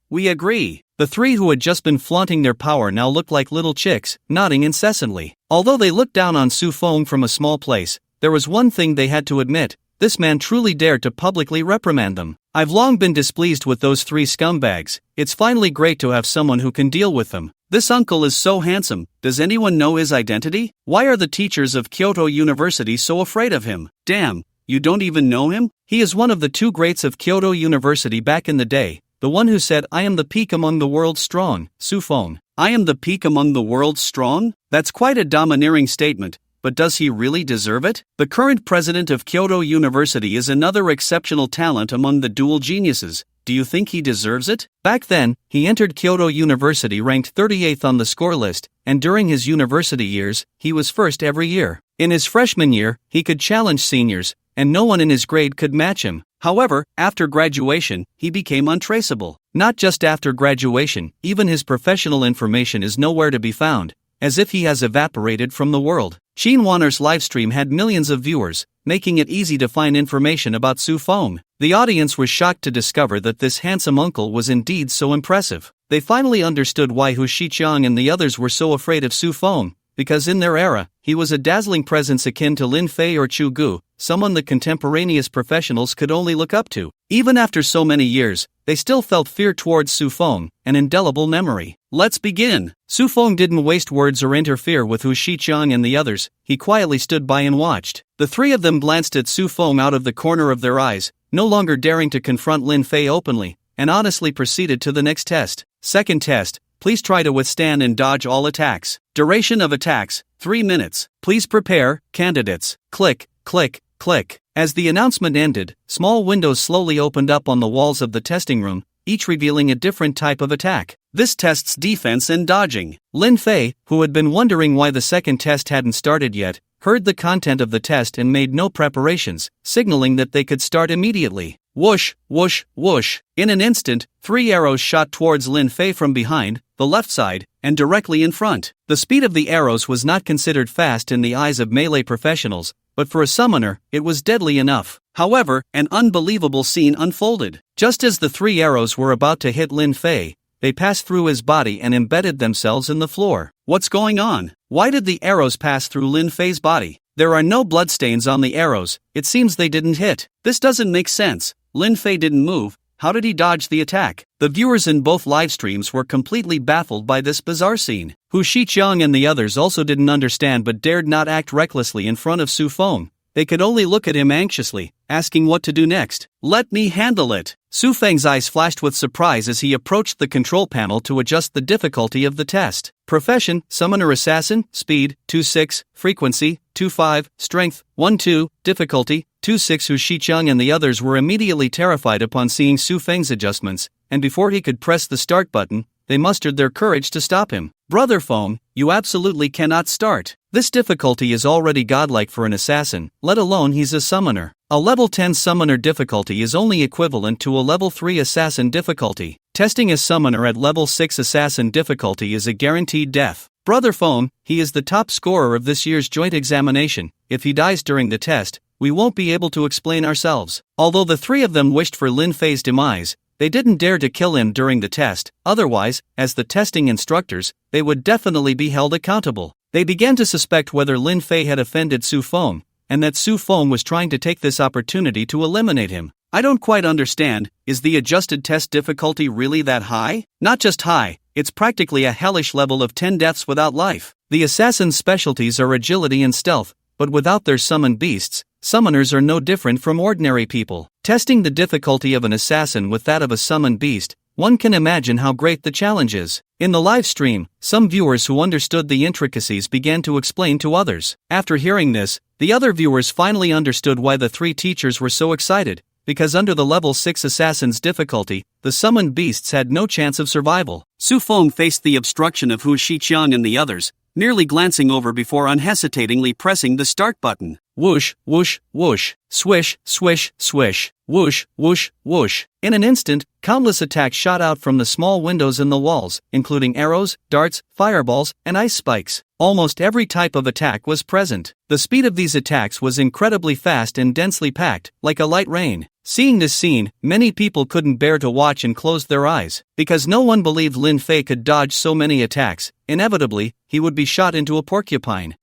We agree. The 3 who had just been flaunting their power now looked like little chicks, nodding incessantly. Although they looked down on Su Feng from a small place, there was one thing they had to admit. This man truly dared to publicly reprimand them. I've long been displeased with those 3 scumbags. It's finally great to have someone who can deal with them. This uncle is so handsome. Does anyone know his identity? Why are the teachers of Kyoto University so afraid of him? Damn, you don't even know him? He is one of the 2 greats of Kyoto University back in the day, the one who said, I am the peak among the world's strong, Su Feng. I am the peak among the world's strong? That's quite a domineering statement, but does he really deserve it? The current president of Kyoto University is another exceptional talent among the dual geniuses. Do you think he deserves it? Back then, he entered Kyoto University ranked 38th on the score list, and during his university years, he was first every year. In his freshman year, he could challenge seniors, and no one in his grade could match him. However, after graduation, he became untraceable. Not just after graduation, even his professional information is nowhere to be found, as if he has evaporated from the world. Shin Wanner's livestream had millions of viewers, making it easy to find information about Su Feng. The audience was shocked to discover that this handsome uncle was indeed so impressive. They finally understood why Hu Shiqiang and the others were so afraid of Su Feng, because in their era, he was a dazzling presence akin to Lin Fei or Chu Gu, someone the contemporaneous professionals could only look up to. Even after so many years, they still felt fear towards Su Feng, an indelible memory. Let's begin. Su Feng didn't waste words or interfere with Hu Shiqiang and the others. He quietly stood by and watched. The three of them glanced at Su Feng out of the corner of their eyes, no longer daring to confront Lin Fei openly, and honestly proceeded to the next test. Second test. Please try to withstand and dodge all attacks. Duration of attacks, 3 minutes. Please prepare, candidates. Click, click, click. As the announcement ended, small windows slowly opened up on the walls of the testing room, each revealing a different type of attack. This tests defense and dodging. Lin Fei, who had been wondering why the second test hadn't started yet, heard the content of the test and made no preparations, signaling that they could start immediately. Whoosh, whoosh, whoosh. In an instant, 3 arrows shot towards Lin Fei from behind, the left side, and directly in front. The speed of the arrows was not considered fast in the eyes of melee professionals, but for a summoner, it was deadly enough. However, an unbelievable scene unfolded. Just as the 3 arrows were about to hit Lin Fei, they passed through his body and embedded themselves in the floor. What's going on? Why did the arrows pass through Lin Fei's body? There are no bloodstains on the arrows. It seems they didn't hit. This doesn't make sense. Lin Fei didn't move. How did he dodge the attack? The viewers in both live streams were completely baffled by this bizarre scene. Hu Shiqiang and the others also didn't understand but dared not act recklessly in front of Su Feng. They could only look at him anxiously, asking what to do next. Let me handle it. Su Feng's eyes flashed with surprise as he approached the control panel to adjust the difficulty of the test. Profession, Summoner Assassin, Speed, 2-6, Frequency, 2-5, Strength, 1-2, Difficulty, 2-6. Hu Shiqiang and the others were immediately terrified upon seeing Su Feng's adjustments, and before he could press the start button, they mustered their courage to stop him. Brother Feng, you absolutely cannot start. This difficulty is already godlike for an assassin, let alone he's a summoner. A level 10 summoner difficulty is only equivalent to a level 3 assassin difficulty. Testing a summoner at level 6 assassin difficulty is a guaranteed death. Brother Feng, he is the top scorer of this year's joint examination. If he dies during the test, we won't be able to explain ourselves. Although the three of them wished for Lin Fei's demise, they didn't dare to kill him during the test, otherwise, as the testing instructors, they would definitely be held accountable. They began to suspect whether Lin Fei had offended Su Feng, and that Su Feng was trying to take this opportunity to eliminate him. I don't quite understand, is the adjusted test difficulty really that high? Not just high, it's practically a hellish level of 10 deaths without life. The assassin's specialties are agility and stealth, but without their summoned beasts, summoners are no different from ordinary people. Testing the difficulty of an assassin with that of a summoned beast, one can imagine how great the challenge is. In the live stream, some viewers who understood the intricacies began to explain to others. After hearing this, the other viewers finally understood why the three teachers were so excited, because under the level 6 assassin's difficulty, the summoned beasts had no chance of survival. Su Feng faced the obstruction of Hu Shiqiang and the others, merely glancing over before unhesitatingly pressing the start button. Whoosh, whoosh, whoosh, swish, swish, swish, whoosh, whoosh, whoosh. In an instant, countless attacks shot out from the small windows in the walls, including arrows, darts, fireballs, and ice spikes. Almost every type of attack was present. The speed of these attacks was incredibly fast and densely packed, like a light rain. Seeing this scene, many people couldn't bear to watch and closed their eyes. Because no one believed Lin Fei could dodge so many attacks, inevitably, he would be shot into a porcupine.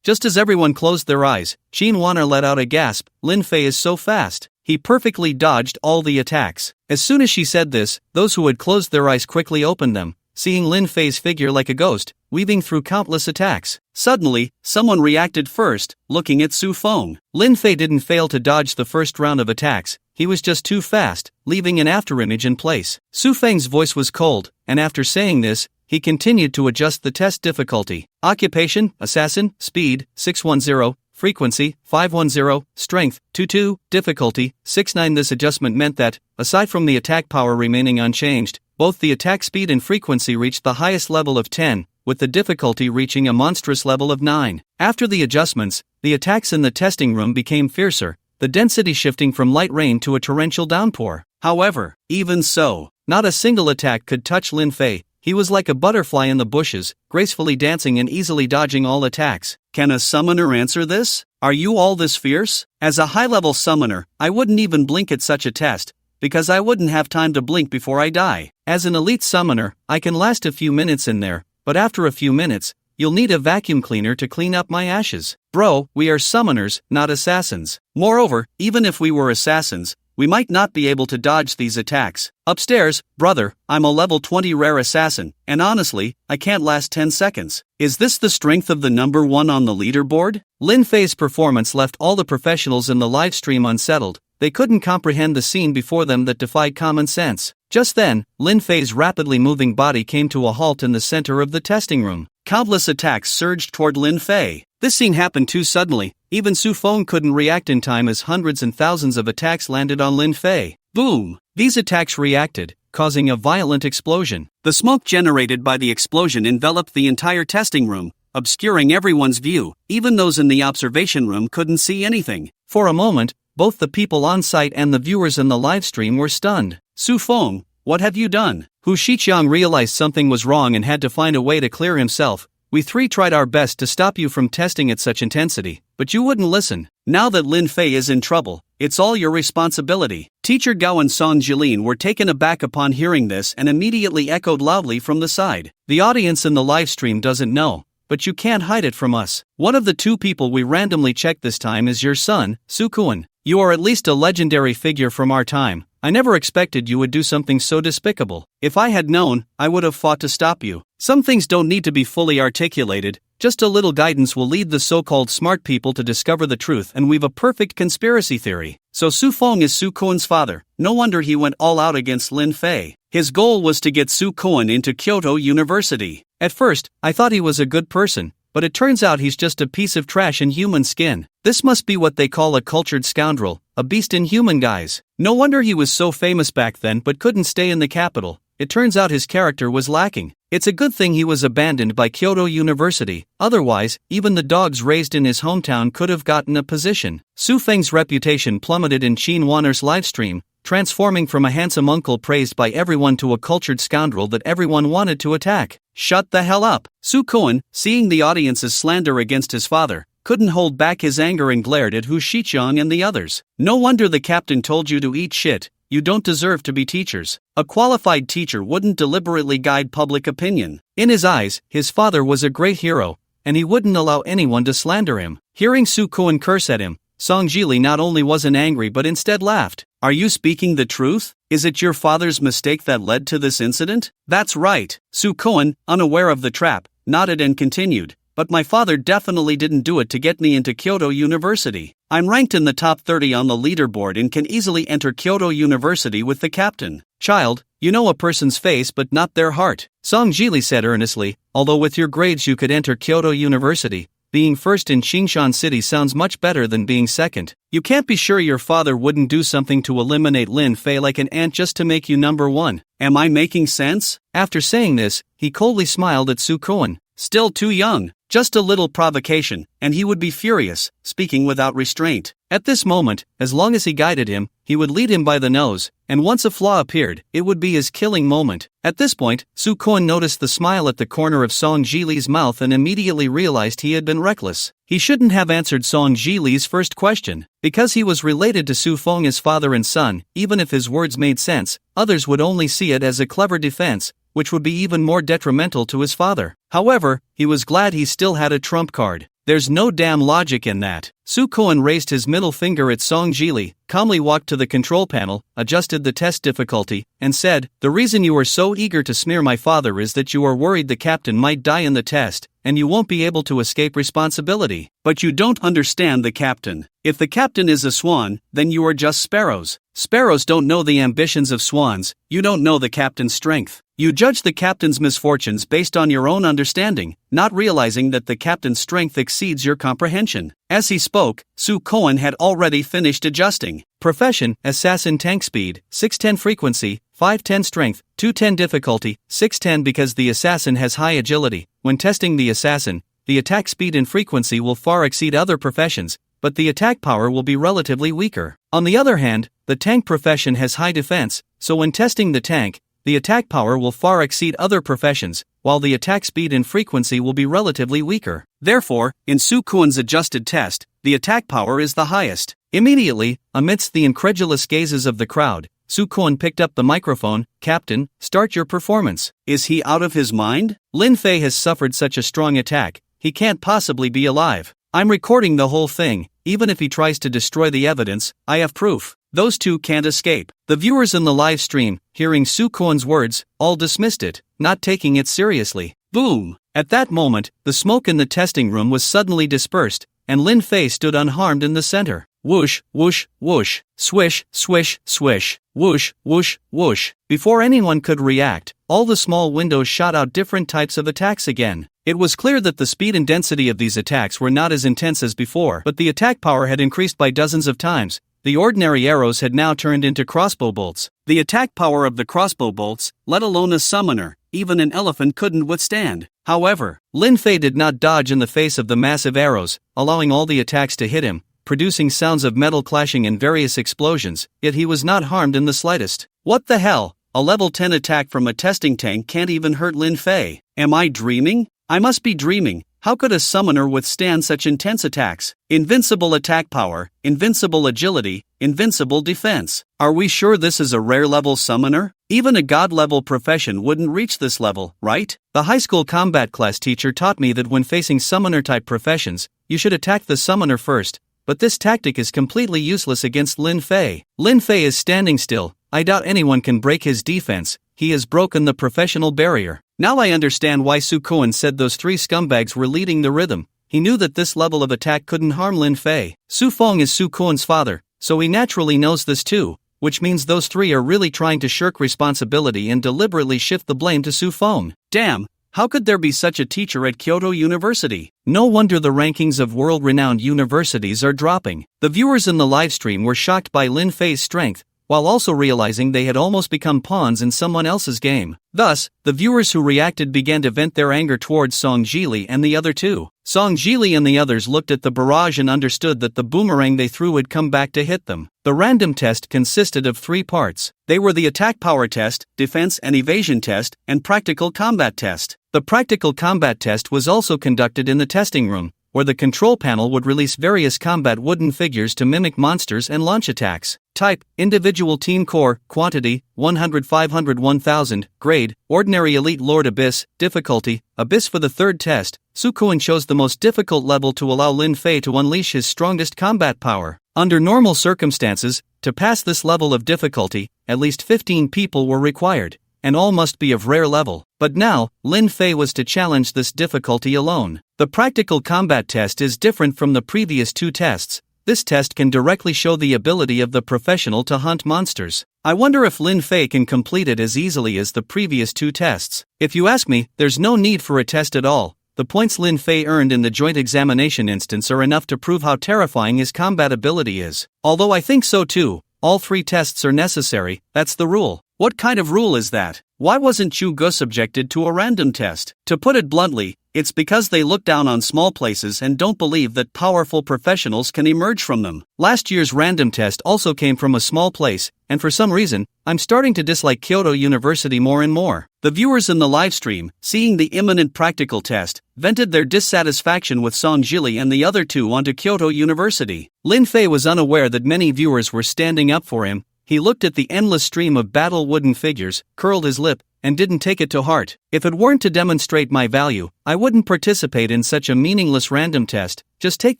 Just as everyone closed their eyes, Jean Wanner let out a gasp. Lin Fei is so fast. He perfectly dodged all the attacks. As soon as she said this, those who had closed their eyes quickly opened them, seeing Lin Fei's figure like a ghost, weaving through countless attacks. Suddenly, someone reacted first, looking at Su Feng. Lin Fei didn't fail to dodge the first round of attacks, he was just too fast, leaving an afterimage in place. Su Feng's voice was cold, and after saying this, he continued to adjust the test difficulty. Occupation, assassin, speed, 610, frequency, 510, strength, 22, difficulty, 69. This adjustment meant that, aside from the attack power remaining unchanged, both the attack speed and frequency reached the highest level of 10, with the difficulty reaching a monstrous level of 9. After the adjustments, the attacks in the testing room became fiercer, the density shifting from light rain to a torrential downpour. However, even so, not a single attack could touch Lin Fei. He was like a butterfly in the bushes, gracefully dancing and easily dodging all attacks. Can a summoner answer this? Are you all this fierce? As a high-level summoner, I wouldn't even blink at such a test, because I wouldn't have time to blink before I die. As an elite summoner, I can last a few minutes in there, but after a few minutes, you'll need a vacuum cleaner to clean up my ashes. Bro, we are summoners, not assassins. Moreover, even if we were assassins, we might not be able to dodge these attacks. Upstairs, brother, I'm a level 20 rare assassin, and honestly, I can't last 10 seconds. Is this the strength of the number 1 on the leaderboard? Lin Fei's performance left all the professionals in the livestream unsettled. They couldn't comprehend the scene before them that defied common sense. Just then, Lin Fei's rapidly moving body came to a halt in the center of the testing room. Countless attacks surged toward Lin Fei. This scene happened too suddenly, even Su Feng couldn't react in time as hundreds and thousands of attacks landed on Lin Fei. Boom! These attacks reacted, causing a violent explosion. The smoke generated by the explosion enveloped the entire testing room, obscuring everyone's view. Even those in the observation room couldn't see anything. For a moment, both the people on site and the viewers in the livestream were stunned. Su Feng, what have you done? Hu Shiqiang realized something was wrong and had to find a way to clear himself. We three tried our best to stop you from testing at such intensity, but you wouldn't listen. Now that Lin Fei is in trouble, it's all your responsibility. Teacher Gao and Song Jilin were taken aback upon hearing this and immediately echoed loudly from the side. The audience in the livestream doesn't know, but you can't hide it from us. One of the 2 people we randomly checked this time is your son, Su Kuan. You are at least a legendary figure from our time. I never expected you would do something so despicable. If I had known, I would have fought to stop you. Some things don't need to be fully articulated, just a little guidance will lead the so-called smart people to discover the truth and weave a perfect conspiracy theory. So Su Feng is Su Kuan's father. No wonder he went all out against Lin Fei. His goal was to get Su Kuan into Kyoto University. At first, I thought he was a good person, but it turns out he's just a piece of trash in human skin. This must be what they call a cultured scoundrel, a beast in human guise. No wonder he was so famous back then but couldn't stay in the capital. It turns out his character was lacking. It's a good thing he was abandoned by Kyoto University, otherwise, even the dogs raised in his hometown could have gotten a position. Su Feng's reputation plummeted in Qin Wanner's livestream, transforming from a handsome uncle praised by everyone to a cultured scoundrel that everyone wanted to attack. Shut the hell up! Su Kuan, seeing the audience's slander against his father, couldn't hold back his anger and glared at Hu Shiqiang and the others. No wonder the captain told you to eat shit. You don't deserve to be teachers. A qualified teacher wouldn't deliberately guide public opinion. In his eyes, his father was a great hero, and he wouldn't allow anyone to slander him. Hearing Su Kuan curse at him, Song Jili not only wasn't angry but instead laughed. Are you speaking the truth? Is it your father's mistake that led to this incident? That's right. Su Kuan, unaware of the trap, nodded and continued. But my father definitely didn't do it to get me into Kyoto University. I'm ranked in the top 30 on the leaderboard and can easily enter Kyoto University with the captain. Child, you know a person's face but not their heart, Song Jili said earnestly. Although with your grades you could enter Kyoto University, being first in Qingshan City sounds much better than being second. You can't be sure your father wouldn't do something to eliminate Lin Fei like an ant just to make you number 1. Am I making sense? After saying this, he coldly smiled at Su Kuan. Still too young. Just a little provocation, and he would be furious, speaking without restraint. At this moment, as long as he guided him, he would lead him by the nose, and once a flaw appeared, it would be his killing moment. At this point, Su Kuan noticed the smile at the corner of Song Jili's mouth and immediately realized he had been reckless. He shouldn't have answered Song Jili's first question. Because he was related to Su Feng as father and son, even if his words made sense, others would only see it as a clever defense, which would be even more detrimental to his father. However, he was glad he still had a trump card. There's no damn logic in that. Su Kuan raised his middle finger at Song Jili, calmly walked to the control panel, adjusted the test difficulty, and said, "The reason you are so eager to smear my father is that you are worried the captain might die in the test, and you won't be able to escape responsibility. But you don't understand the captain. If the captain is a swan, then you are just sparrows. Sparrows don't know the ambitions of swans, you don't know the captain's strength. You judge the captain's misfortunes based on your own understanding, not realizing that the captain's strength exceeds your comprehension. As he spoke, Su-Koan had already finished adjusting. Profession: Assassin. Tank speed, 610 frequency, 510 strength, 210 difficulty, 610 because the assassin has high agility. When testing the assassin, the attack speed and frequency will far exceed other professions, but the attack power will be relatively weaker. On the other hand, the tank profession has high defense, so when testing the tank, the attack power will far exceed other professions, while the attack speed and frequency will be relatively weaker. Therefore, in Su-Koan's adjusted test, the attack power is the highest. Immediately, amidst the incredulous gazes of the crowd, Su-Koan picked up the microphone. Captain, start your performance. Is he out of his mind? Lin Fei has suffered such a strong attack, he can't possibly be alive. I'm recording the whole thing, even if he tries to destroy the evidence, I have proof. Those two can't escape. The viewers in the live stream, hearing Su-Koan's words, all dismissed it, not taking it seriously. Boom! At that moment, the smoke in the testing room was suddenly dispersed, and Lin Fei stood unharmed in the center. Whoosh, whoosh, whoosh, swish, swish, swish, whoosh, whoosh, whoosh. Before anyone could react, all the small windows shot out different types of attacks again. It was clear that the speed and density of these attacks were not as intense as before, but the attack power had increased by dozens of times. The ordinary arrows had now turned into crossbow bolts. The attack power of the crossbow bolts, let alone a summoner, even an elephant couldn't withstand. However, Lin Fei did not dodge in the face of the massive arrows, allowing all the attacks to hit him, producing sounds of metal clashing and various explosions, yet he was not harmed in the slightest. What the hell? A level 10 attack from a testing tank can't even hurt Lin Fei. Am I dreaming? I must be dreaming. How could a summoner withstand such intense attacks? Invincible attack power, invincible agility, invincible defense. Are we sure this is a rare level summoner? Even a god-level profession wouldn't reach this level, right? The high school combat class teacher taught me that when facing summoner-type professions, you should attack the summoner first, but this tactic is completely useless against Lin Fei. Lin Fei is standing still. I doubt anyone can break his defense. He has broken the professional barrier. Now I understand why Su-Koan said those three scumbags were leading the rhythm. He knew that this level of attack couldn't harm Lin Fei. Su Feng is Su-Koan's father, so he naturally knows this too, which means those three are really trying to shirk responsibility and deliberately shift the blame to Su Feng. Damn, how could there be such a teacher at Kyoto University? No wonder the rankings of world-renowned universities are dropping. The viewers in the livestream were shocked by Lin Fei's strength, while also realizing they had almost become pawns in someone else's game. Thus, the viewers who reacted began to vent their anger towards Song Jili and the other two. Song Jili and the others looked at the barrage and understood that the boomerang they threw would come back to hit them. The random test consisted of 3 parts. They were the attack power test, defense and evasion test, and practical combat test. The practical combat test was also conducted in the testing room, where the control panel would release various combat wooden figures to mimic monsters and launch attacks. Type: Individual Team Core. Quantity: 100 500 1000. Grade: Ordinary Elite Lord Abyss. Difficulty: Abyss. For the third test, Su-Koan chose the most difficult level to allow Lin Fei to unleash his strongest combat power. Under normal circumstances, to pass this level of difficulty, at least 15 people were required, and all must be of rare level. But now, Lin Fei was to challenge this difficulty alone. The practical combat test is different from the previous 2 tests. This test can directly show the ability of the professional to hunt monsters. I wonder if Lin Fei can complete it as easily as the previous 2 tests. If you ask me, there's no need for a test at all. The points Lin Fei earned in the joint examination instance are enough to prove how terrifying his combat ability is. Although I think so too, all 3 tests are necessary, that's the rule. What kind of rule is that? Why wasn't Chu Gu subjected to a random test? To put it bluntly, it's because they look down on small places and don't believe that powerful professionals can emerge from them. Last year's random test also came from a small place, and for some reason, I'm starting to dislike Kyoto University more and more. The viewers in the livestream, seeing the imminent practical test, vented their dissatisfaction with Song Jili and the other 2 onto Kyoto University. Lin Fei was unaware that many viewers were standing up for him. He looked at the endless stream of battle wooden figures, curled his lip, and didn't take it to heart. If it weren't to demonstrate my value, I wouldn't participate in such a meaningless random test. Just take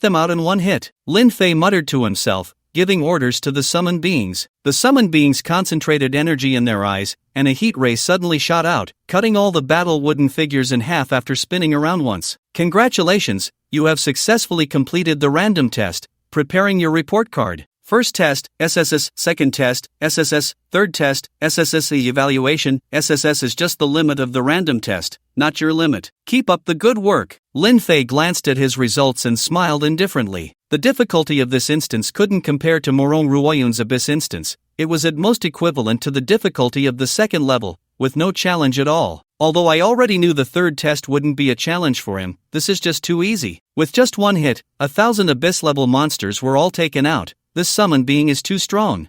them out in one hit. Lin Fei muttered to himself, giving orders to the summoned beings. The summoned beings concentrated energy in their eyes, and a heat ray suddenly shot out, cutting all the battle wooden figures in half after spinning around once. Congratulations, you have successfully completed the random test. Preparing your report card. First test, SSS, second test, SSS, third test, SSS. The evaluation, SSS is just the limit of the random test, not your limit. Keep up the good work. Lin Fei glanced at his results and smiled indifferently. The difficulty of this instance couldn't compare to Morong Ruoyun's Abyss instance. It was at most equivalent to the difficulty of the second level, with no challenge at all. Although I already knew the third test wouldn't be a challenge for him, this is just too easy. With just one hit, 1,000 Abyss-level monsters were all taken out. This summon being is too strong.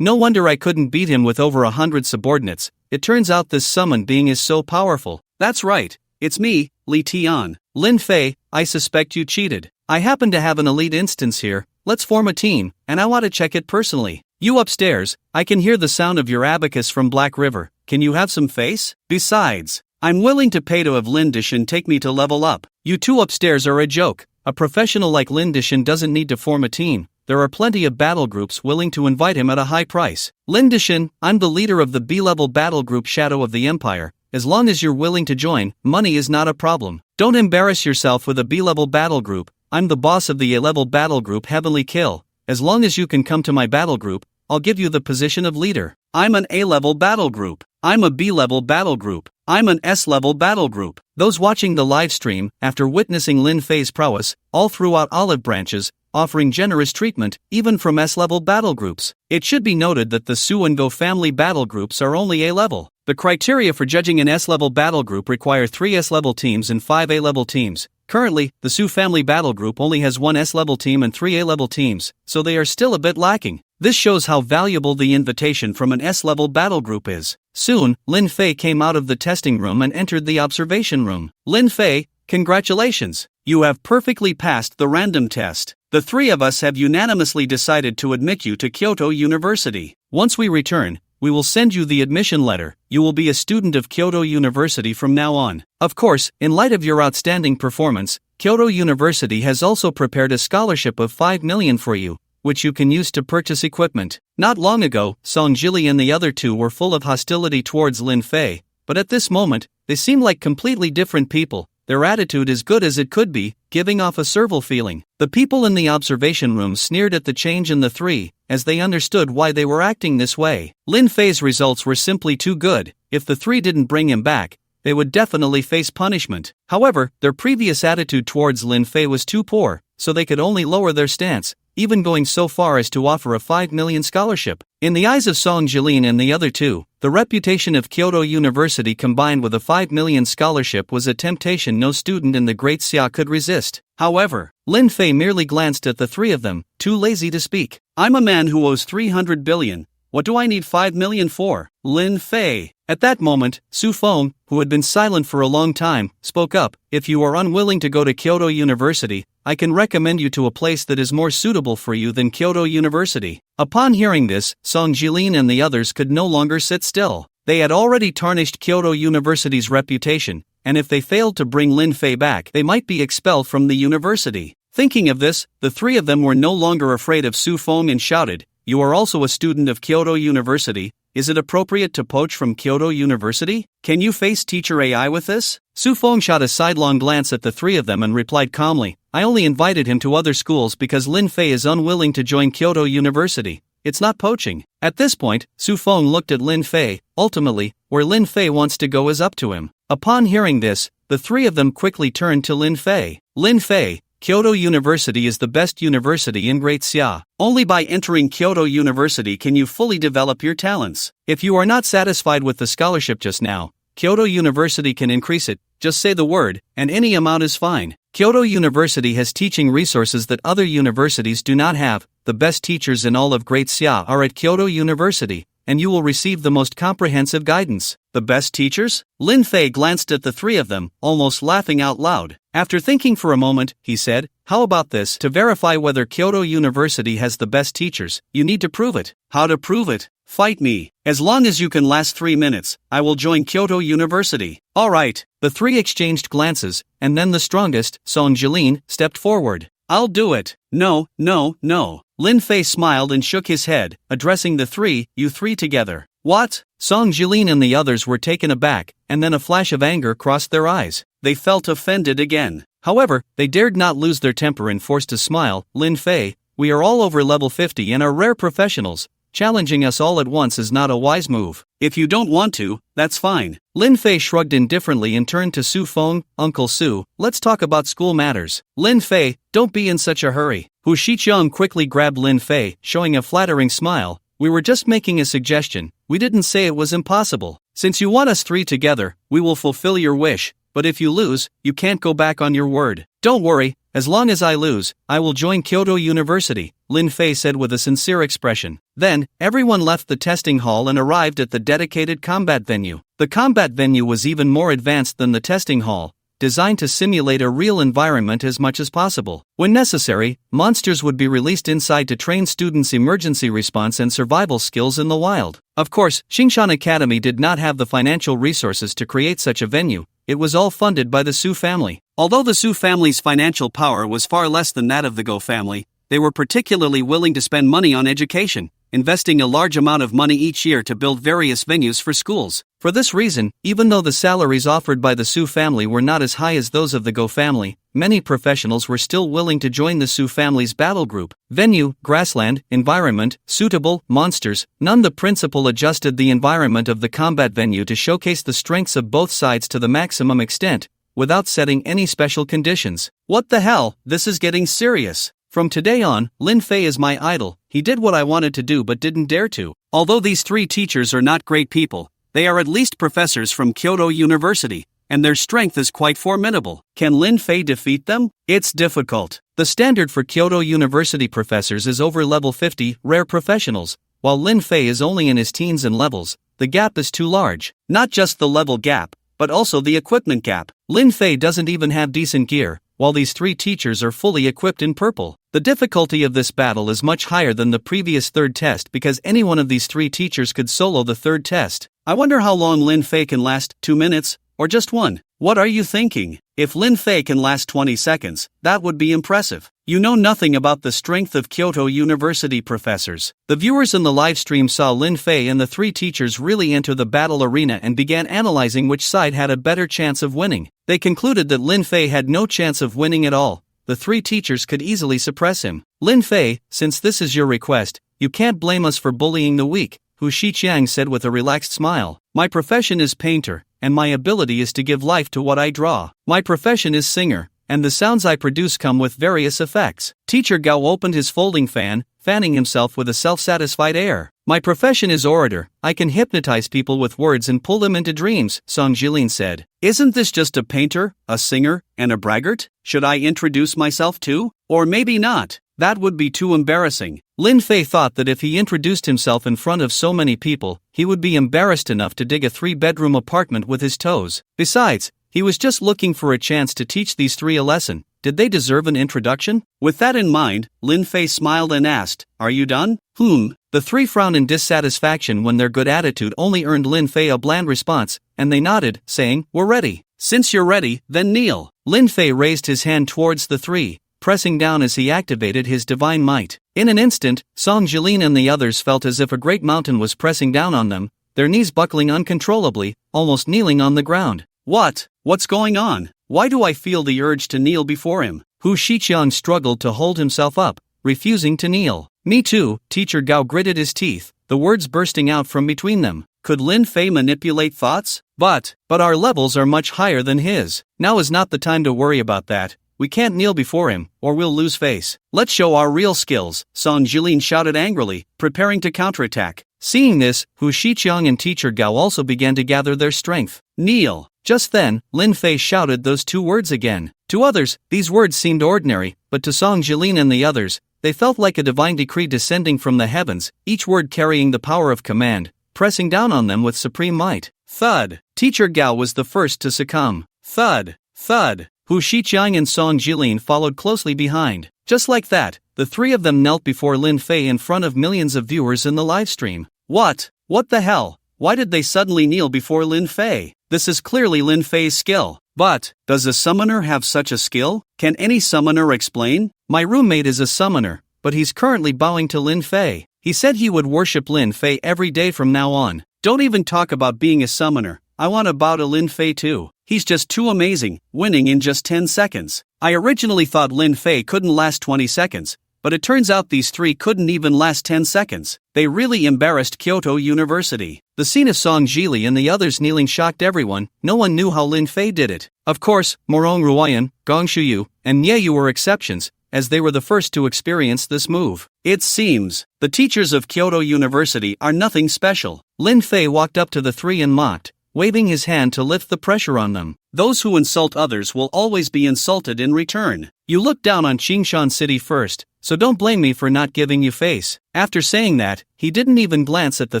No wonder I couldn't beat him with over 100 subordinates. It turns out this summon being is so powerful. That's right. It's me, Li Tian. Lin Fei, I suspect you cheated. I happen to have an elite instance here. Let's form a team, and I want to check it personally. You upstairs, I can hear the sound of your abacus from Black River. Can you have some face? Besides, I'm willing to pay to have Lindishan take me to level up. You two upstairs are a joke. A professional like Lindishan doesn't need to form a team. There are plenty of battle groups willing to invite him at a high price. Lindishan, I'm the leader of the B-level battle group Shadow of the Empire. As long as you're willing to join, money is not a problem. Don't embarrass yourself with a B-level battle group. I'm the boss of the A-level battle group Heavenly Kill. As long as you can come to my battle group, I'll give you the position of leader. I'm an A-level battle group. I'm a B-level battle group. I'm an S-level battle group. Those watching the live stream, after witnessing Lin Fei's prowess, all threw out olive branches, offering generous treatment, even from S-level battle groups. It should be noted that the Su and Go family battle groups are only A-level. The criteria for judging an S-level battle group require 3 S-level teams and 5 A-level teams. Currently, the Su family battle group only has 1 S-level team and 3 A-level teams, so they are still a bit lacking. This shows how valuable the invitation from an S-level battle group is. Soon, Lin Fei came out of the testing room and entered the observation room. Lin Fei, congratulations! You have perfectly passed the random test. The 3 of us have unanimously decided to admit you to Kyoto University. Once we return, we will send you the admission letter. You will be a student of Kyoto University from now on. Of course, in light of your outstanding performance, Kyoto University has also prepared a scholarship of 5 million for you, which you can use to purchase equipment. Not long ago, Song Jili and the other 2 were full of hostility towards Lin Fei, but at this moment, they seem like completely different people. Their attitude is good as it could be, giving off a servile feeling. The people in the observation room sneered at the change in the 3, as they understood why they were acting this way. Lin Fei's results were simply too good. If the 3 didn't bring him back, they would definitely face punishment. However, their previous attitude towards Lin Fei was too poor, so they could only lower their stance, even going so far as to offer a 5 million scholarship. In the eyes of Song Jilin and the other 2, the reputation of Kyoto University combined with a 5 million scholarship was a temptation no student in the Great Xia could resist. However, Lin Fei merely glanced at the 3 of them, too lazy to speak. I'm a man who owes 300 billion. What do I need 5 million for? Lin Fei. At that moment, Su Feng, who had been silent for a long time, spoke up. If you are unwilling to go to Kyoto University, I can recommend you to a place that is more suitable for you than Kyoto University. Upon hearing this, Song Jilin and the others could no longer sit still. They had already tarnished Kyoto University's reputation, and if they failed to bring Lin Fei back, they might be expelled from the university. Thinking of this, the 3 of them were no longer afraid of Su Feng and shouted, "You are also a student of Kyoto University. Is it appropriate to poach from Kyoto University? Can you face teacher AI with this?" Su Feng shot a sidelong glance at the 3 of them and replied calmly, "I only invited him to other schools because Lin Fei is unwilling to join Kyoto University. It's not poaching." At this point, Su Feng looked at Lin Fei. Ultimately, where Lin Fei wants to go is up to him. Upon hearing this, the 3 of them quickly turned to Lin Fei. Lin Fei, Kyoto University is the best university in Great Xia. Only by entering Kyoto University can you fully develop your talents. If you are not satisfied with the scholarship just now, Kyoto University can increase it. Just say the word, and any amount is fine. Kyoto University has teaching resources that other universities do not have. The best teachers in all of Great Xia are at Kyoto University, and you will receive the most comprehensive guidance. The best teachers? Lin Fei glanced at the 3 of them, almost laughing out loud. After thinking for a moment, he said, "How about this? To verify whether Kyoto University has the best teachers, you need to prove it." "How to prove it?" "Fight me. As long as you can last 3 minutes, I will join Kyoto University." "All right." The 3 exchanged glances, and then the strongest, Song Jilin, stepped forward. "I'll do it." "No, no, no." Lin Fei smiled and shook his head, addressing the 3, "You 3 together." "What?" Song Jilin and the others were taken aback, and then a flash of anger crossed their eyes. They felt offended again. However, they dared not lose their temper and forced a smile. "Lin Fei, We are all over level 50 and are rare professionals. Challenging us all at once is not a wise move. If you don't want to, that's fine. Lin Fei shrugged indifferently and turned to Su Feng. Uncle Su, let's talk about school matters. Lin Fei, don't be in such a hurry. Hu Shiqiang quickly grabbed Lin Fei, showing a flattering smile. We were just making a suggestion. We didn't say it was impossible. Since you want us three together, we will fulfill your wish. But if you lose, you can't go back on your word. Don't worry, as long as I lose, I will join Kyoto University, Lin Fei said with a sincere expression. Then, everyone left the testing hall and arrived at the dedicated combat venue. The combat venue was even more advanced than the testing hall, designed to simulate a real environment as much as possible. When necessary, monsters would be released inside to train students' emergency response and survival skills in the wild. Of course, Xingshan Academy did not have the financial resources to create such a venue. It was all funded by the Su family. Although the Su family's financial power was far less than that of the Go family, they were particularly willing to spend money on education, investing a large amount of money each year to build various venues for schools. For this reason, even though the salaries offered by the Su family were not as high as those of the Go family, many professionals were still willing to join the Su family's battle group. Venue, grassland, environment, suitable, monsters, none. The principal adjusted the environment of the combat venue to showcase the strengths of both sides to the maximum extent, without setting any special conditions. What the hell, this is getting serious. From today on, Lin Fei is my idol. He did what I wanted to do but didn't dare to. Although these three teachers are not great people, they are at least professors from Kyoto University, and their strength is quite formidable. Can Lin Fei defeat them? It's difficult. The standard for Kyoto University professors is over level 50 rare professionals, while Lin Fei is only in his teens and levels. The gap is too large. Not just the level gap, but also the equipment gap. Lin Fei doesn't even have decent gear, while these three teachers are fully equipped in purple. The difficulty of this battle is much higher than the previous third test because any one of these three teachers could solo the third test. I wonder how long Lin Fei can last, 2 minutes, or just 1? What are you thinking? If Lin Fei can last 20 seconds, that would be impressive. You know nothing about the strength of Kyoto University professors. The viewers in the live stream saw Lin Fei and the three teachers really enter the battle arena and began analyzing which side had a better chance of winning. They concluded that Lin Fei had no chance of winning at all. The three teachers could easily suppress him. Lin Fei, since this is your request, you can't blame us for bullying the weak, Hu Shiqiang said with a relaxed smile. My profession is painter, and my ability is to give life to what I draw. My profession is singer, and the sounds I produce come with various effects. Teacher Gao opened his folding fan, fanning himself with a self-satisfied air. My profession is orator. I can hypnotize people with words and pull them into dreams, Song Jilin said. Isn't this just a painter, a singer, and a braggart? Should I introduce myself too? Or maybe not. That would be too embarrassing. Lin Fei thought that if he introduced himself in front of so many people, he would be embarrassed enough to dig a 3-bedroom apartment with his toes. Besides, he was just looking for a chance to teach these three a lesson. Did they deserve an introduction? With that in mind, Lin Fei smiled and asked, "Are you done?" The three frowned in dissatisfaction when their good attitude only earned Lin Fei a bland response, and they nodded, saying, "We're ready." Since you're ready, then kneel. Lin Fei raised his hand towards the three, pressing down as he activated his divine might. In an instant, Song Jilin and the others felt as if a great mountain was pressing down on them, their knees buckling uncontrollably, almost kneeling on the ground. What's going on? Why do I feel the urge to kneel before him? Hu Shiqiang struggled to hold himself up, refusing to kneel. Me too, Teacher Gao gritted his teeth, the words bursting out from between them. Could Lin Fei manipulate thoughts? But our levels are much higher than his. Now is not the time to worry about that. We can't kneel before him, or we'll lose face. Let's show our real skills, Song Jilin shouted angrily, preparing to counterattack. Seeing this, Hu Shiqiang and Teacher Gao also began to gather their strength. Kneel. Just then, Lin Fei shouted those two words again. To others, these words seemed ordinary, but to Song Jilin and the others, they felt like a divine decree descending from the heavens, each word carrying the power of command, pressing down on them with supreme might. Thud. Teacher Gao was the first to succumb. Thud. Thud. Hu Shiqiang and Song Jilin followed closely behind. Just like that, the three of them knelt before Lin Fei in front of millions of viewers in the livestream. What the hell? Why did they suddenly kneel before Lin Fei? This is clearly Lin Fei's skill. But, does a summoner have such a skill? Can any summoner explain? My roommate is a summoner, but he's currently bowing to Lin Fei. He said he would worship Lin Fei every day from now on. Don't even talk about being a summoner. I want to bow to Lin Fei too. He's just too amazing, winning in just 10 seconds. I originally thought Lin Fei couldn't last 20 seconds, but it turns out these three couldn't even last 10 seconds. They really embarrassed Kyoto University. The scene of Song Jili and the others kneeling shocked everyone. No one knew how Lin Fei did it. Of course, Morong Ruoyan, Gong Shuyu, and Nieyu were exceptions, as they were the first to experience this move. It seems the teachers of Kyoto University are nothing special. Lin Fei walked up to the three and mocked, waving his hand to lift the pressure on them. Those who insult others will always be insulted in return. You look down on Qingshan City first, so don't blame me for not giving you face. After saying that, he didn't even glance at the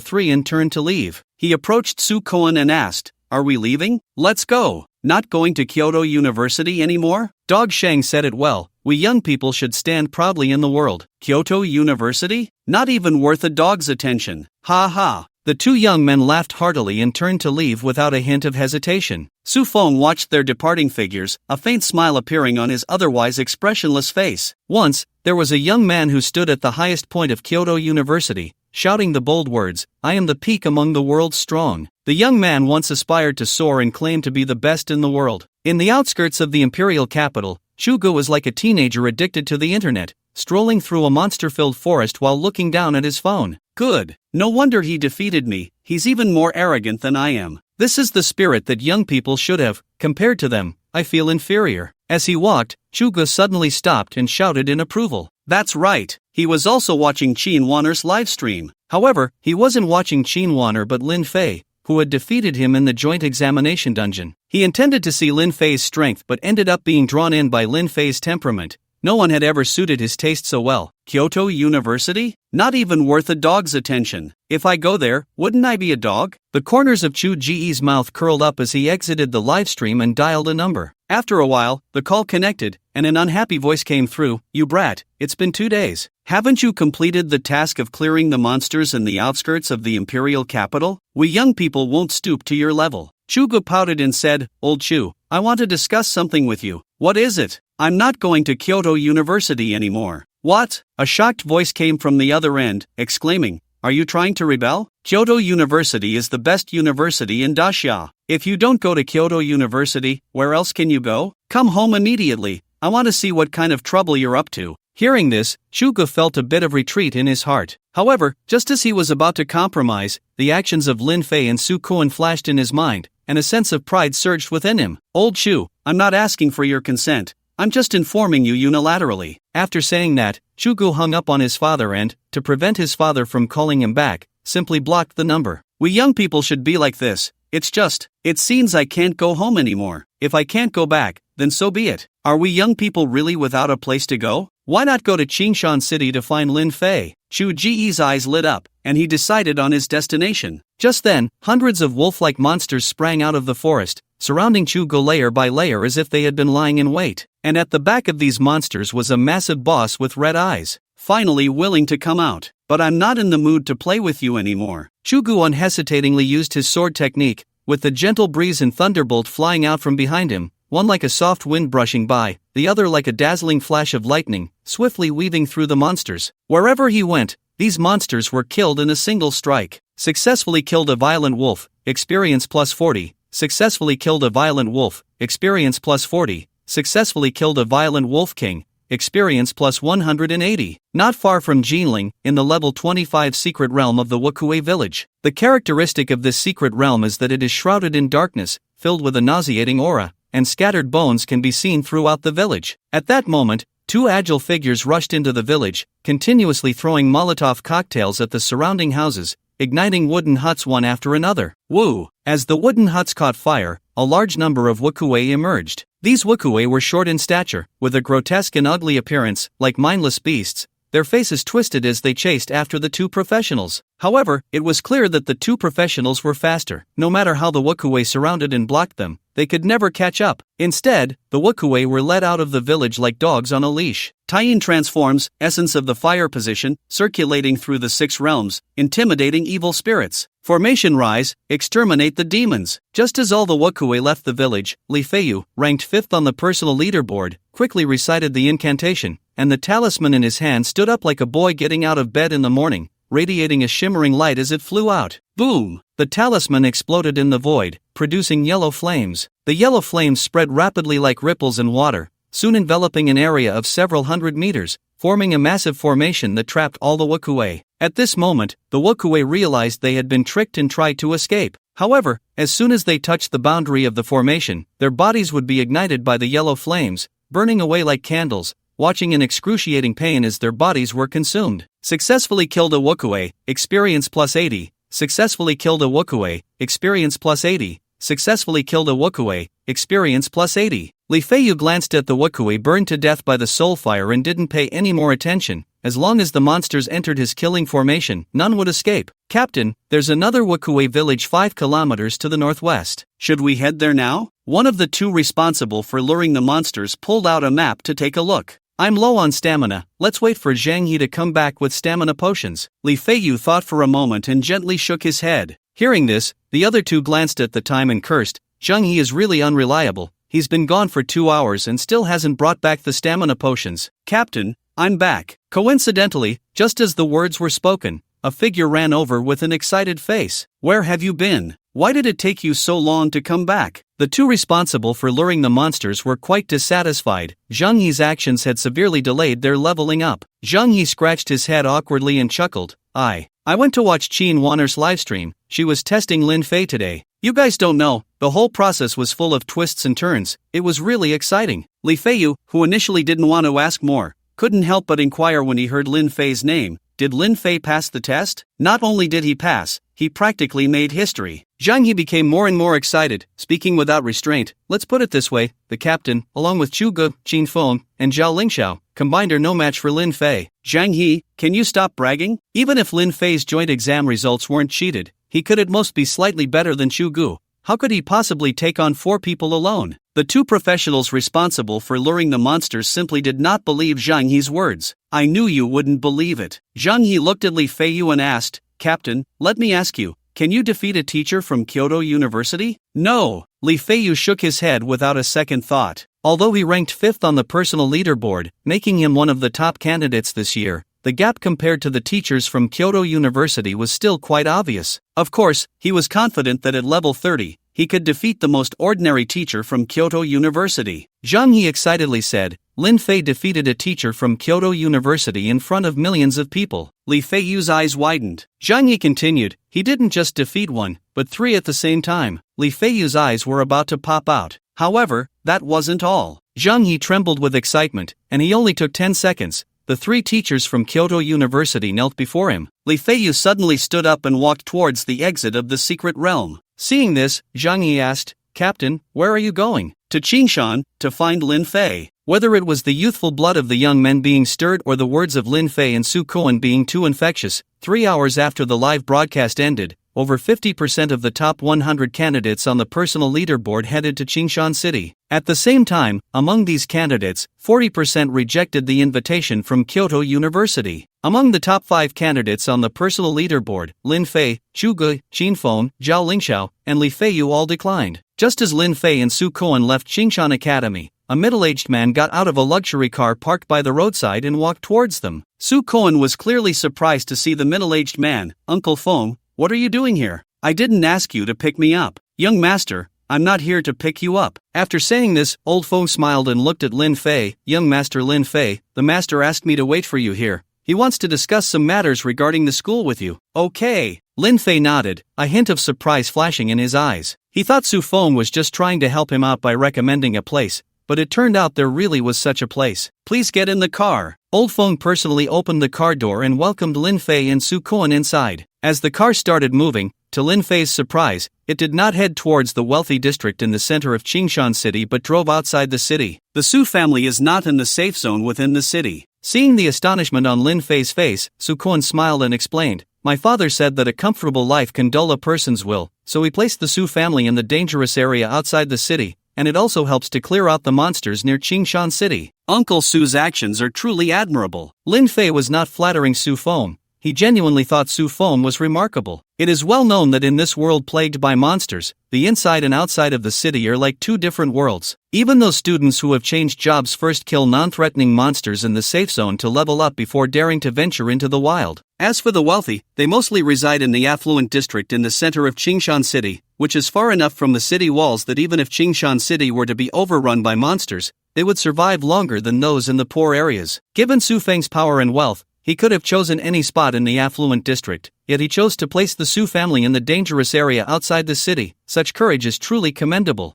three and turned to leave. He approached Su Koan and asked, "Are we leaving? Let's go. Not going to Kyoto University anymore?" Dog Sheng said it well. We young people should stand proudly in the world. Kyoto University? Not even worth a dog's attention. Ha ha. The two young men laughed heartily and turned to leave without a hint of hesitation. Su Feng watched their departing figures, a faint smile appearing on his otherwise expressionless face. Once, there was a young man who stood at the highest point of Kyoto University, shouting the bold words, "I am the peak among the world's strong." The young man once aspired to soar and claimed to be the best in the world. In the outskirts of the imperial capital, Shugo was like a teenager addicted to the internet, strolling through a monster-filled forest while looking down at his phone. Good. No wonder he defeated me. He's even more arrogant than I am. This is the spirit that young people should have. Compared to them, I feel inferior. As he walked, Shugo suddenly stopped and shouted in approval. That's right. He was also watching Qin Wanner's livestream. However, he wasn't watching Qin Wanner but Lin Fei, who had defeated him in the joint examination dungeon. He intended to see Lin Fei's strength but ended up being drawn in by Lin Fei's temperament. No one had ever suited his taste so well. Kyoto University? Not even worth a dog's attention. If I go there, wouldn't I be a dog? The corners of Chu Ji's mouth curled up as he exited the livestream and dialed a number. After a while, the call connected, and an unhappy voice came through. "You brat, it's been 2 days. Haven't you completed the task of clearing the monsters in the outskirts of the imperial capital? We young people won't stoop to your level." Chugo pouted and said, "Old Chu, I want to discuss something with you." "What is it?" "I'm not going to Kyoto University anymore." "What?" A shocked voice came from the other end, exclaiming, "Are you trying to rebel? Kyoto University is the best university in Daxia. If you don't go to Kyoto University, where else can you go? Come home immediately. I want to see what kind of trouble you're up to." Hearing this, Shugo felt a bit of retreat in his heart. However, just as he was about to compromise, the actions of Lin Fei and Su Koan flashed in his mind, and a sense of pride surged within him. "Old Shu, I'm not asking for your consent. I'm just informing you unilaterally." After saying that, Shugo hung up on his father and, to prevent his father from calling him back, simply blocked the number. We young people should be like this. It seems I can't go home anymore. If I can't go back, then so be it. Are we young people really without a place to go? Why not go to Qingshan City to find Lin Fei? Chu Ji's eyes lit up, and he decided on his destination. Just then, hundreds of wolf-like monsters sprang out of the forest, surrounding Chugo layer by layer as if they had been lying in wait. And at the back of these monsters was a massive boss with red eyes, finally willing to come out. "But I'm not in the mood to play with you anymore." Chugo unhesitatingly used his sword technique, with the gentle breeze and thunderbolt flying out from behind him, one like a soft wind brushing by, the other like a dazzling flash of lightning, swiftly weaving through the monsters. Wherever he went, these monsters were killed in a single strike. Successfully killed a violent wolf, experience plus 40. Successfully killed a violent wolf, experience plus 40. Successfully killed a violent wolf king, experience plus 180. Not far from Jinling, in the level 25 secret realm of the Wakue village. The characteristic of this secret realm is that it is shrouded in darkness, filled with a nauseating aura, and scattered bones can be seen throughout the village. At that moment, two agile figures rushed into the village, continuously throwing Molotov cocktails at the surrounding houses, igniting wooden huts one after another. Woo! As the wooden huts caught fire, a large number of Wakue emerged. These Wakue were short in stature, with a grotesque and ugly appearance, like mindless beasts, their faces twisted as they chased after the two professionals. However, it was clear that the two professionals were faster. No matter how the Wakue surrounded and blocked them, they could never catch up. Instead, the Wakue were led out of the village like dogs on a leash. Taiyin transforms, essence of the fire position, circulating through the 6 realms, intimidating evil spirits. Formation rise, exterminate the demons. Just as all the Wakue left the village, Li Feiyu, ranked 5th on the personal leaderboard, quickly recited the incantation, and the talisman in his hand stood up like a boy getting out of bed in the morning, radiating a shimmering light as it flew out. Boom! The talisman exploded in the void, producing yellow flames. The yellow flames spread rapidly like ripples in water, soon enveloping an area of several hundred meters, forming a massive formation that trapped all the Wakue. At this moment, the Wakue realized they had been tricked and tried to escape. However, as soon as they touched the boundary of the formation, their bodies would be ignited by the yellow flames, burning away like candles, watching in excruciating pain as their bodies were consumed. Successfully killed a Wakue, experience plus 80. Successfully killed a Wakue, experience plus 80. Successfully killed a Wakue, experience plus 80. Li Feiyu glanced at the Wakue burned to death by the soul fire and didn't pay any more attention. As long as the monsters entered his killing formation, none would escape. Captain, there's another Wakue village 5 kilometers to the northwest. Should we head there now? One of the two responsible for luring the monsters pulled out a map to take a look. I'm low on stamina, let's wait for Zhang He to come back with stamina potions. Li Feiyu thought for a moment and gently shook his head. Hearing this, the other two glanced at the time and cursed. Zhang He is really unreliable. He's been gone for 2 hours and still hasn't brought back the stamina potions. Captain, I'm back. Coincidentally, just as the words were spoken, a figure ran over with an excited face. Where have you been? Why did it take you so long to come back? The two responsible for luring the monsters were quite dissatisfied. Zhang Yi's actions had severely delayed their leveling up. Zhang Yi scratched his head awkwardly and chuckled. I went to watch Qin Wanner's livestream. She was testing Lin Fei today. You guys don't know, the whole process was full of twists and turns. It was really exciting. Li Feiyu, who initially didn't want to ask more, couldn't help but inquire when he heard Lin Fei's name. Did Lin Fei pass the test? Not only did he pass, he practically made history. Zhang He became more and more excited, speaking without restraint. Let's put it this way, the captain, along with Chu Ge, Qin Feng, and Zhao Lingxiao, combined are no match for Lin Fei. Zhang He, can you stop bragging? Even if Lin Fei's joint exam results weren't cheated, he could at most be slightly better than Chu Gu. How could he possibly take on 4 people alone? The two professionals responsible for luring the monsters simply did not believe Zhang He's words. I knew you wouldn't believe it. Zhang He looked at Li Feiyu and asked, Captain, let me ask you, can you defeat a teacher from Kyoto University? No. Li Feiyu shook his head without a second thought. Although he ranked 5th on the personal leaderboard, making him one of the top candidates this year, the gap compared to the teachers from Kyoto University was still quite obvious. Of course, he was confident that at level 30, he could defeat the most ordinary teacher from Kyoto University. Zhang He excitedly said, Lin Fei defeated a teacher from Kyoto University in front of millions of people. Li Feiyu's eyes widened. Zhang He continued, he didn't just defeat 1, but 3 at the same time. Li Feiyu's eyes were about to pop out. However, that wasn't all. Zhang He trembled with excitement, and he only took 10 seconds. The 3 teachers from Kyoto University knelt before him. Li Feiyu suddenly stood up and walked towards the exit of the secret realm. Seeing this, Zhang He asked, Captain, where are you going? To Qingshan, to find Lin Fei. Whether it was the youthful blood of the young men being stirred or the words of Lin Fei and Su Koan being too infectious, 3 hours after the live broadcast ended, over 50% of the top 100 candidates on the personal leaderboard headed to Qingshan City. At the same time, among these candidates, 40% rejected the invitation from Kyoto University. Among the top 5 candidates on the personal leaderboard, Lin Fei, Chu Ge, Qin Feng, Zhao Lingxiao, and Li Feiyu all declined. Just as Lin Fei and Su Koan left Qingshan Academy, a middle-aged man got out of a luxury car parked by the roadside and walked towards them. Su Koan was clearly surprised to see the middle-aged man. Uncle Feng, what are you doing here? I didn't ask you to pick me up. Young master, I'm not here to pick you up. After saying this, old Feng smiled and looked at Lin Fei. Young master Lin Fei, the master asked me to wait for you here. He wants to discuss some matters regarding the school with you. Okay. Lin Fei nodded, a hint of surprise flashing in his eyes. He thought Su Feng was just trying to help him out by recommending a place, but it turned out there really was such a place. Please get in the car. Old Feng personally opened the car door and welcomed Lin Fei and Su Koan inside. As the car started moving, to Lin Fei's surprise, it did not head towards the wealthy district in the center of Qingshan City but drove outside the city. The Su family is not in the safe zone within the city. Seeing the astonishment on Lin Fei's face, Su Koan smiled and explained, my father said that a comfortable life can dull a person's will, so he placed the Su family in the dangerous area outside the city, and it also helps to clear out the monsters near Qingshan City. Uncle Su's actions are truly admirable. Lin Fei was not flattering Su Feng. He genuinely thought Su Feng was remarkable. It is well known that in this world plagued by monsters, the inside and outside of the city are like 2 different worlds. Even those students who have changed jobs first kill non-threatening monsters in the safe zone to level up before daring to venture into the wild. As for the wealthy, they mostly reside in the affluent district in the center of Qingshan City, which is far enough from the city walls that even if Qingshan City were to be overrun by monsters, they would survive longer than those in the poor areas. Given Su Feng's power and wealth, he could have chosen any spot in the affluent district, yet he chose to place the Su family in the dangerous area outside the city. Such courage is truly commendable.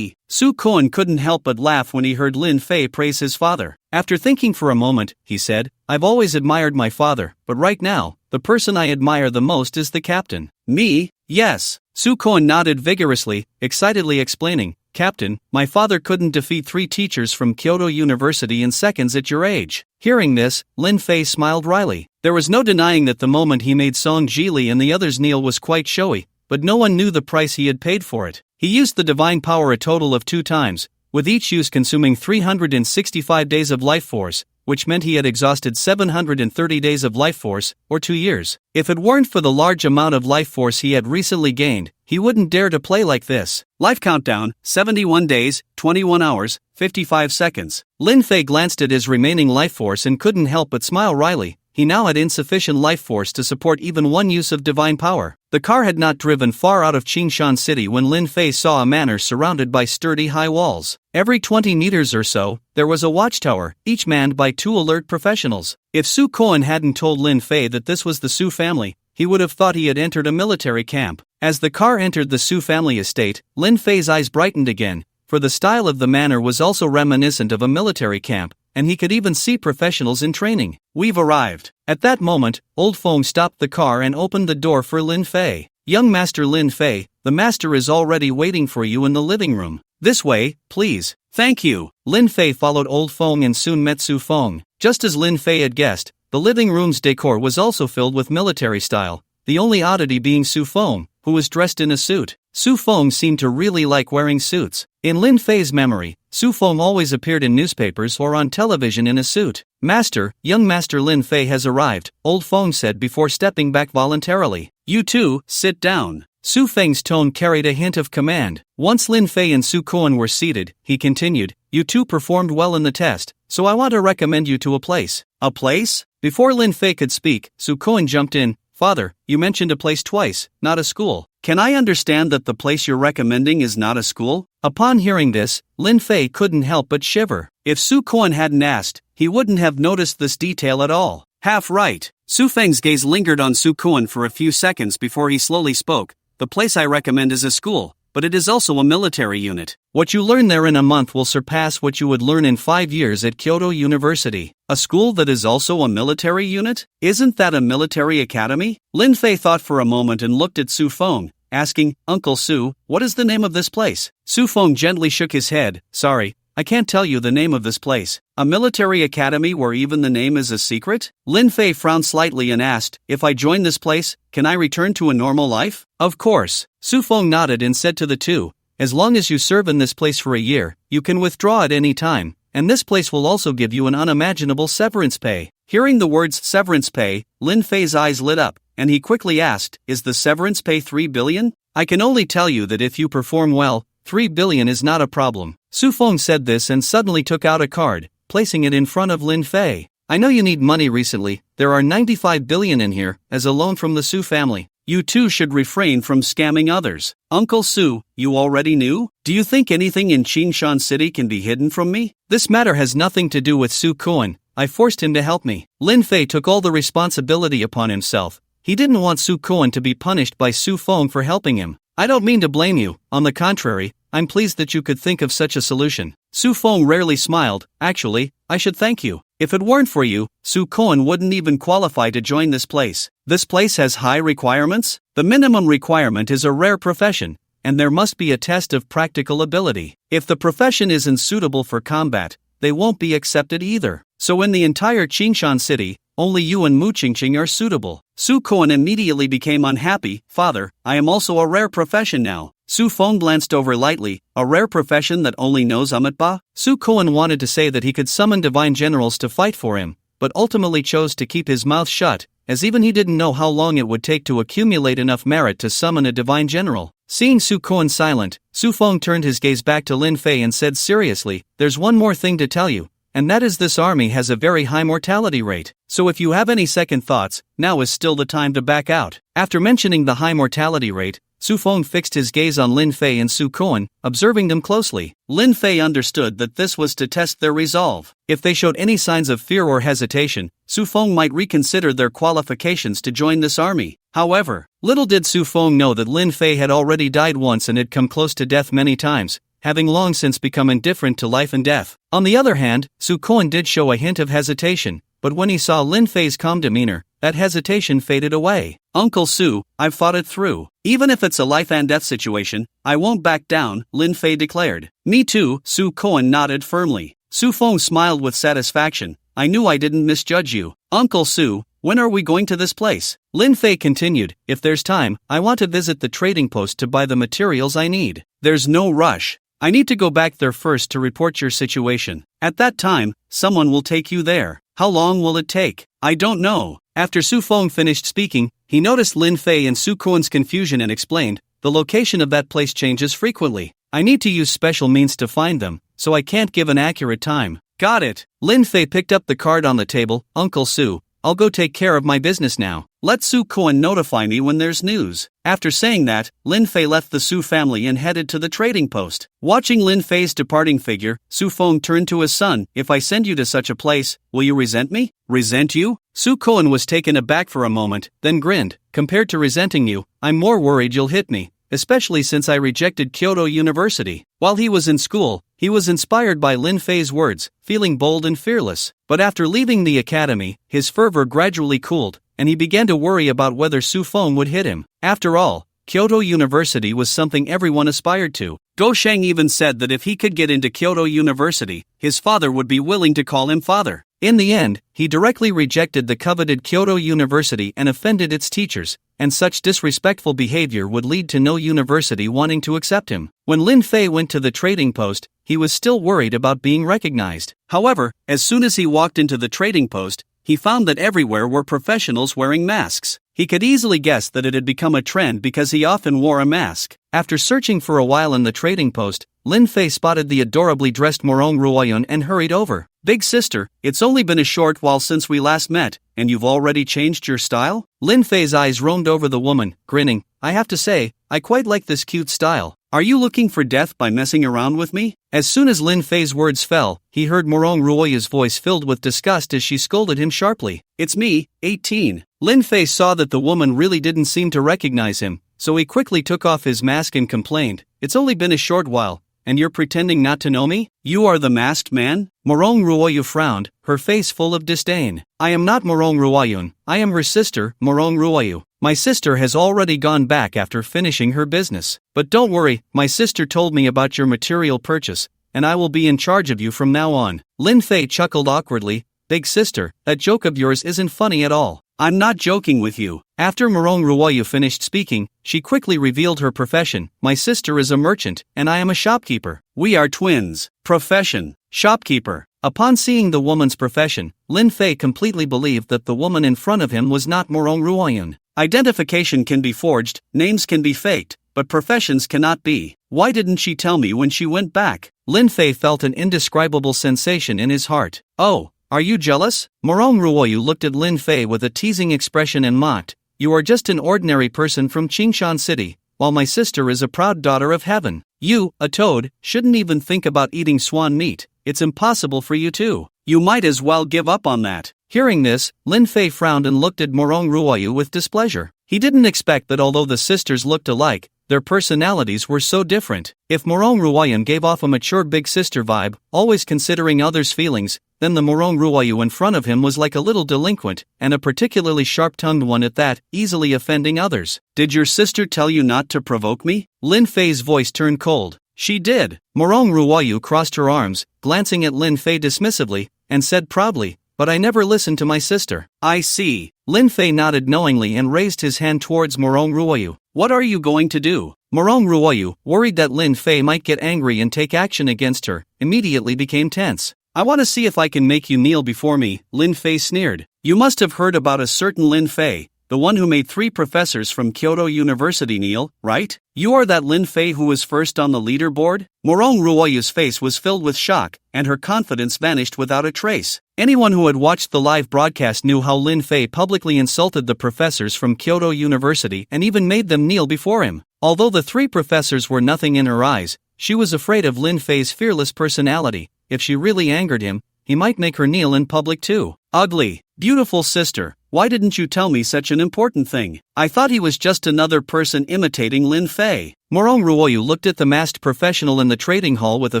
Su Koen couldn't help but laugh when he heard Lin Fei praise his father. After thinking for a moment, he said, I've always admired my father, but right now, the person I admire the most is the captain. Me? Yes. Su Koen nodded vigorously, excitedly explaining, Captain, my father couldn't defeat 3 teachers from Kyoto University in seconds at your age. Hearing this, Lin Fei smiled wryly. There was no denying that the moment he made Song Jili and the others kneel was quite showy, but no one knew the price he had paid for it. He used the divine power a total of 2 times, with each use consuming 365 days of life force, which meant he had exhausted 730 days of life force, or 2 years. If it weren't for the large amount of life force he had recently gained, he wouldn't dare to play like this. Life countdown, 71 days, 21 hours, 55 seconds. Lin Fei glanced at his remaining life force and couldn't help but smile wryly. He now had insufficient life force to support even one use of divine power. The car had not driven far out of Qingshan City when Lin Fei saw a manor surrounded by sturdy high walls. Every 20 meters or so, there was a watchtower, each manned by 2 alert professionals. If Su Koen hadn't told Lin Fei that this was the Su family, he would have thought he had entered a military camp. As the car entered the Su family estate, Lin Fei's eyes brightened again, for the style of the manor was also reminiscent of a military camp, and he could even see professionals in training. We've arrived. At that moment, Old Feng stopped the car and opened the door for Lin Fei. Young Master Lin Fei, the master is already waiting for you in the living room. This way, please. Thank you. Lin Fei followed Old Feng and soon met Su Feng. Just as Lin Fei had guessed, the living room's decor was also filled with military style, the only oddity being Su Feng, who was dressed in a suit. Su Feng seemed to really like wearing suits. In Lin Fei's memory, Su Feng always appeared in newspapers or on television in a suit. Master, young Master Lin Fei has arrived, Old Feng said before stepping back voluntarily. You two, sit down. Su Feng's tone carried a hint of command. Once Lin Fei and Su Koen were seated, he continued, you two performed well in the test, so I want to recommend you to a place. A place? Before Lin Fei could speak, Su Koen jumped in. Father, you mentioned a place twice, not a school. Can I understand that the place you're recommending is not a school? Upon hearing this, Lin Fei couldn't help but shiver. If Su Koen hadn't asked, he wouldn't have noticed this detail at all. Half right. Su Feng's gaze lingered on Su Koen for a few seconds before he slowly spoke. The place I recommend is a school, but it is also a military unit. What you learn there in a month will surpass what you would learn in 5 years at Kyoto University. A school that is also a military unit? Isn't that a military academy? Lin Fei thought for a moment and looked at Su Feng, asking, Uncle Su, what is the name of this place? Su Feng gently shook his head. Sorry, I can't tell you the name of this place. A military academy where even the name is a secret? Lin Fei frowned slightly and asked, if I join this place, can I return to a normal life? Of course. Su Feng nodded and said to the two, as long as you serve in this place for a year, you can withdraw at any time, and this place will also give you an unimaginable severance pay. Hearing the words severance pay, Lin Fei's eyes lit up, and he quickly asked, is the severance pay 3 billion? I can only tell you that if you perform well, 3 billion is not a problem. Su Feng said this and suddenly took out a card, placing it in front of Lin Fei. I know you need money recently, there are 95 billion in here, as a loan from the Su family. You too should refrain from scamming others. Uncle Su, you already knew? Do you think anything in Qingshan City can be hidden from me? This matter has nothing to do with Su Koen. I forced him to help me. Lin Fei took all the responsibility upon himself. He didn't want Su Koen to be punished by Su Feng for helping him. I don't mean to blame you, on the contrary, I'm pleased that you could think of such a solution. Su Feng rarely smiled. Actually, I should thank you. If it weren't for you, Su Koen wouldn't even qualify to join this place. This place has high requirements? The minimum requirement is a rare profession, and there must be a test of practical ability. If the profession isn't suitable for combat, they won't be accepted either. So in the entire Qingshan City, only you and Mu Qingqing are suitable. Su Koen immediately became unhappy. Father, I am also a rare profession now. Su Feng glanced over lightly, a rare profession that only knows Amitba? Su Koen wanted to say that he could summon divine generals to fight for him, but ultimately chose to keep his mouth shut, as even he didn't know how long it would take to accumulate enough merit to summon a divine general. Seeing Su Koen silent, Su Feng turned his gaze back to Lin Fei and said seriously, there's one more thing to tell you, and that is this army has a very high mortality rate, so if you have any second thoughts, now is still the time to back out. After mentioning the high mortality rate, Su Feng fixed his gaze on Lin Fei and Su Koan, observing them closely. Lin Fei understood that this was to test their resolve. If they showed any signs of fear or hesitation, Su Feng might reconsider their qualifications to join this army. However, little did Su Feng know that Lin Fei had already died once and had come close to death many times, having long since become indifferent to life and death. On the other hand, Su Koan did show a hint of hesitation, but when he saw Lin Fei's calm demeanor, that hesitation faded away. Uncle Su, I've fought it through. Even if it's a life and death situation, I won't back down, Lin Fei declared. Me too, Su Koan nodded firmly. Su Feng smiled with satisfaction. I knew I didn't misjudge you. Uncle Su, when are we going to this place? Lin Fei continued, if there's time, I want to visit the trading post to buy the materials I need. There's no rush. I need to go back there first to report your situation. At that time, someone will take you there. How long will it take? I don't know. After Su Feng finished speaking, he noticed Lin Fei and Su Koan's confusion and explained, the location of that place changes frequently. I need to use special means to find them, so I can't give an accurate time. Got it. Lin Fei picked up the card on the table. Uncle Su, I'll go take care of my business now. Let Su Koan notify me when there's news. After saying that, Lin Fei left the Su family and headed to the trading post. Watching Lin Fei's departing figure, Su Feng turned to his son. If I send you to such a place, will you resent me? Resent you? Su Koan was taken aback for a moment, then grinned. Compared to resenting you, I'm more worried you'll hit me, especially since I rejected Kyoto University. While he was in school, he was inspired by Lin Fei's words, feeling bold and fearless. But after leaving the academy, his fervor gradually cooled, and he began to worry about whether Su Feng would hit him. After all, Kyoto University was something everyone aspired to. Go Sheng even said that if he could get into Kyoto University, his father would be willing to call him father. In the end, he directly rejected the coveted Kyoto University and offended its teachers, and such disrespectful behavior would lead to no university wanting to accept him. When Lin Fei went to the trading post, he was still worried about being recognized. However, as soon as he walked into the trading post, he found that everywhere were professionals wearing masks. He could easily guess that it had become a trend because he often wore a mask. After searching for a while in the trading post, Lin Fei spotted the adorably dressed Morong Ruoyun and hurried over. Big sister, it's only been a short while since we last met, and you've already changed your style? Lin Fei's eyes roamed over the woman, grinning. I have to say, I quite like this cute style. Are you looking for death by messing around with me? As soon as Lin Fei's words fell, he heard Morong Ruoyu's voice filled with disgust as she scolded him sharply. It's me, 18. Lin Fei saw that the woman really didn't seem to recognize him, so he quickly took off his mask and complained. It's only been a short while, and you're pretending not to know me? You are the masked man? Morong Ruoyu frowned, her face full of disdain. I am not Morong Ruoyun, I am her sister, Morong Ruoyu. My sister has already gone back after finishing her business. But don't worry, my sister told me about your material purchase, and I will be in charge of you from now on. Lin Fei chuckled awkwardly. Big sister, that joke of yours isn't funny at all. I'm not joking with you. After Morong Ruoyu finished speaking, she quickly revealed her profession. My sister is a merchant, and I am a shopkeeper. We are twins. Profession: shopkeeper. Upon seeing the woman's profession, Lin Fei completely believed that the woman in front of him was not Morong Ruoyun. Identification can be forged, names can be faked, but professions cannot be. Why didn't she tell me when she went back? Lin Fei felt an indescribable sensation in his heart. Oh, are you jealous? Morong Ruoyu looked at Lin Fei with a teasing expression and mocked. You are just an ordinary person from Qingshan City, while my sister is a proud daughter of heaven. You, a toad, shouldn't even think about eating swan meat. It's impossible for you to. You might as well give up on that. Hearing this, Lin Fei frowned and looked at Morong Ruoyu with displeasure. He didn't expect that although the sisters looked alike, their personalities were so different. If Morong Ruoyun gave off a mature big sister vibe, always considering others' feelings, then the Morong Ruoyu in front of him was like a little delinquent, and a particularly sharp-tongued one at that, easily offending others. Did your sister tell you not to provoke me? Lin Fei's voice turned cold. She did. Morong Ruoyu crossed her arms, glancing at Lin Fei dismissively, and said proudly, but I never listened to my sister. I see. Lin Fei nodded knowingly and raised his hand towards Morong Ruoyu. What are you going to do? Morong Ruoyu, worried that Lin Fei might get angry and take action against her, immediately became tense. I want to see if I can make you kneel before me, Lin Fei sneered. You must have heard about a certain Lin Fei, the one who made 3 professors from Kyoto University kneel, right? You are that Lin Fei who was first on the leaderboard? Morong Ruoyu's face was filled with shock, and her confidence vanished without a trace. Anyone who had watched the live broadcast knew how Lin Fei publicly insulted the professors from Kyoto University and even made them kneel before him. Although the three professors were nothing in her eyes, she was afraid of Lin Fei's fearless personality. If she really angered him, he might make her kneel in public too. Ugly, beautiful sister, why didn't you tell me such an important thing? I thought he was just another person imitating Lin Fei. Morong Ruoyu looked at the masked professional in the trading hall with a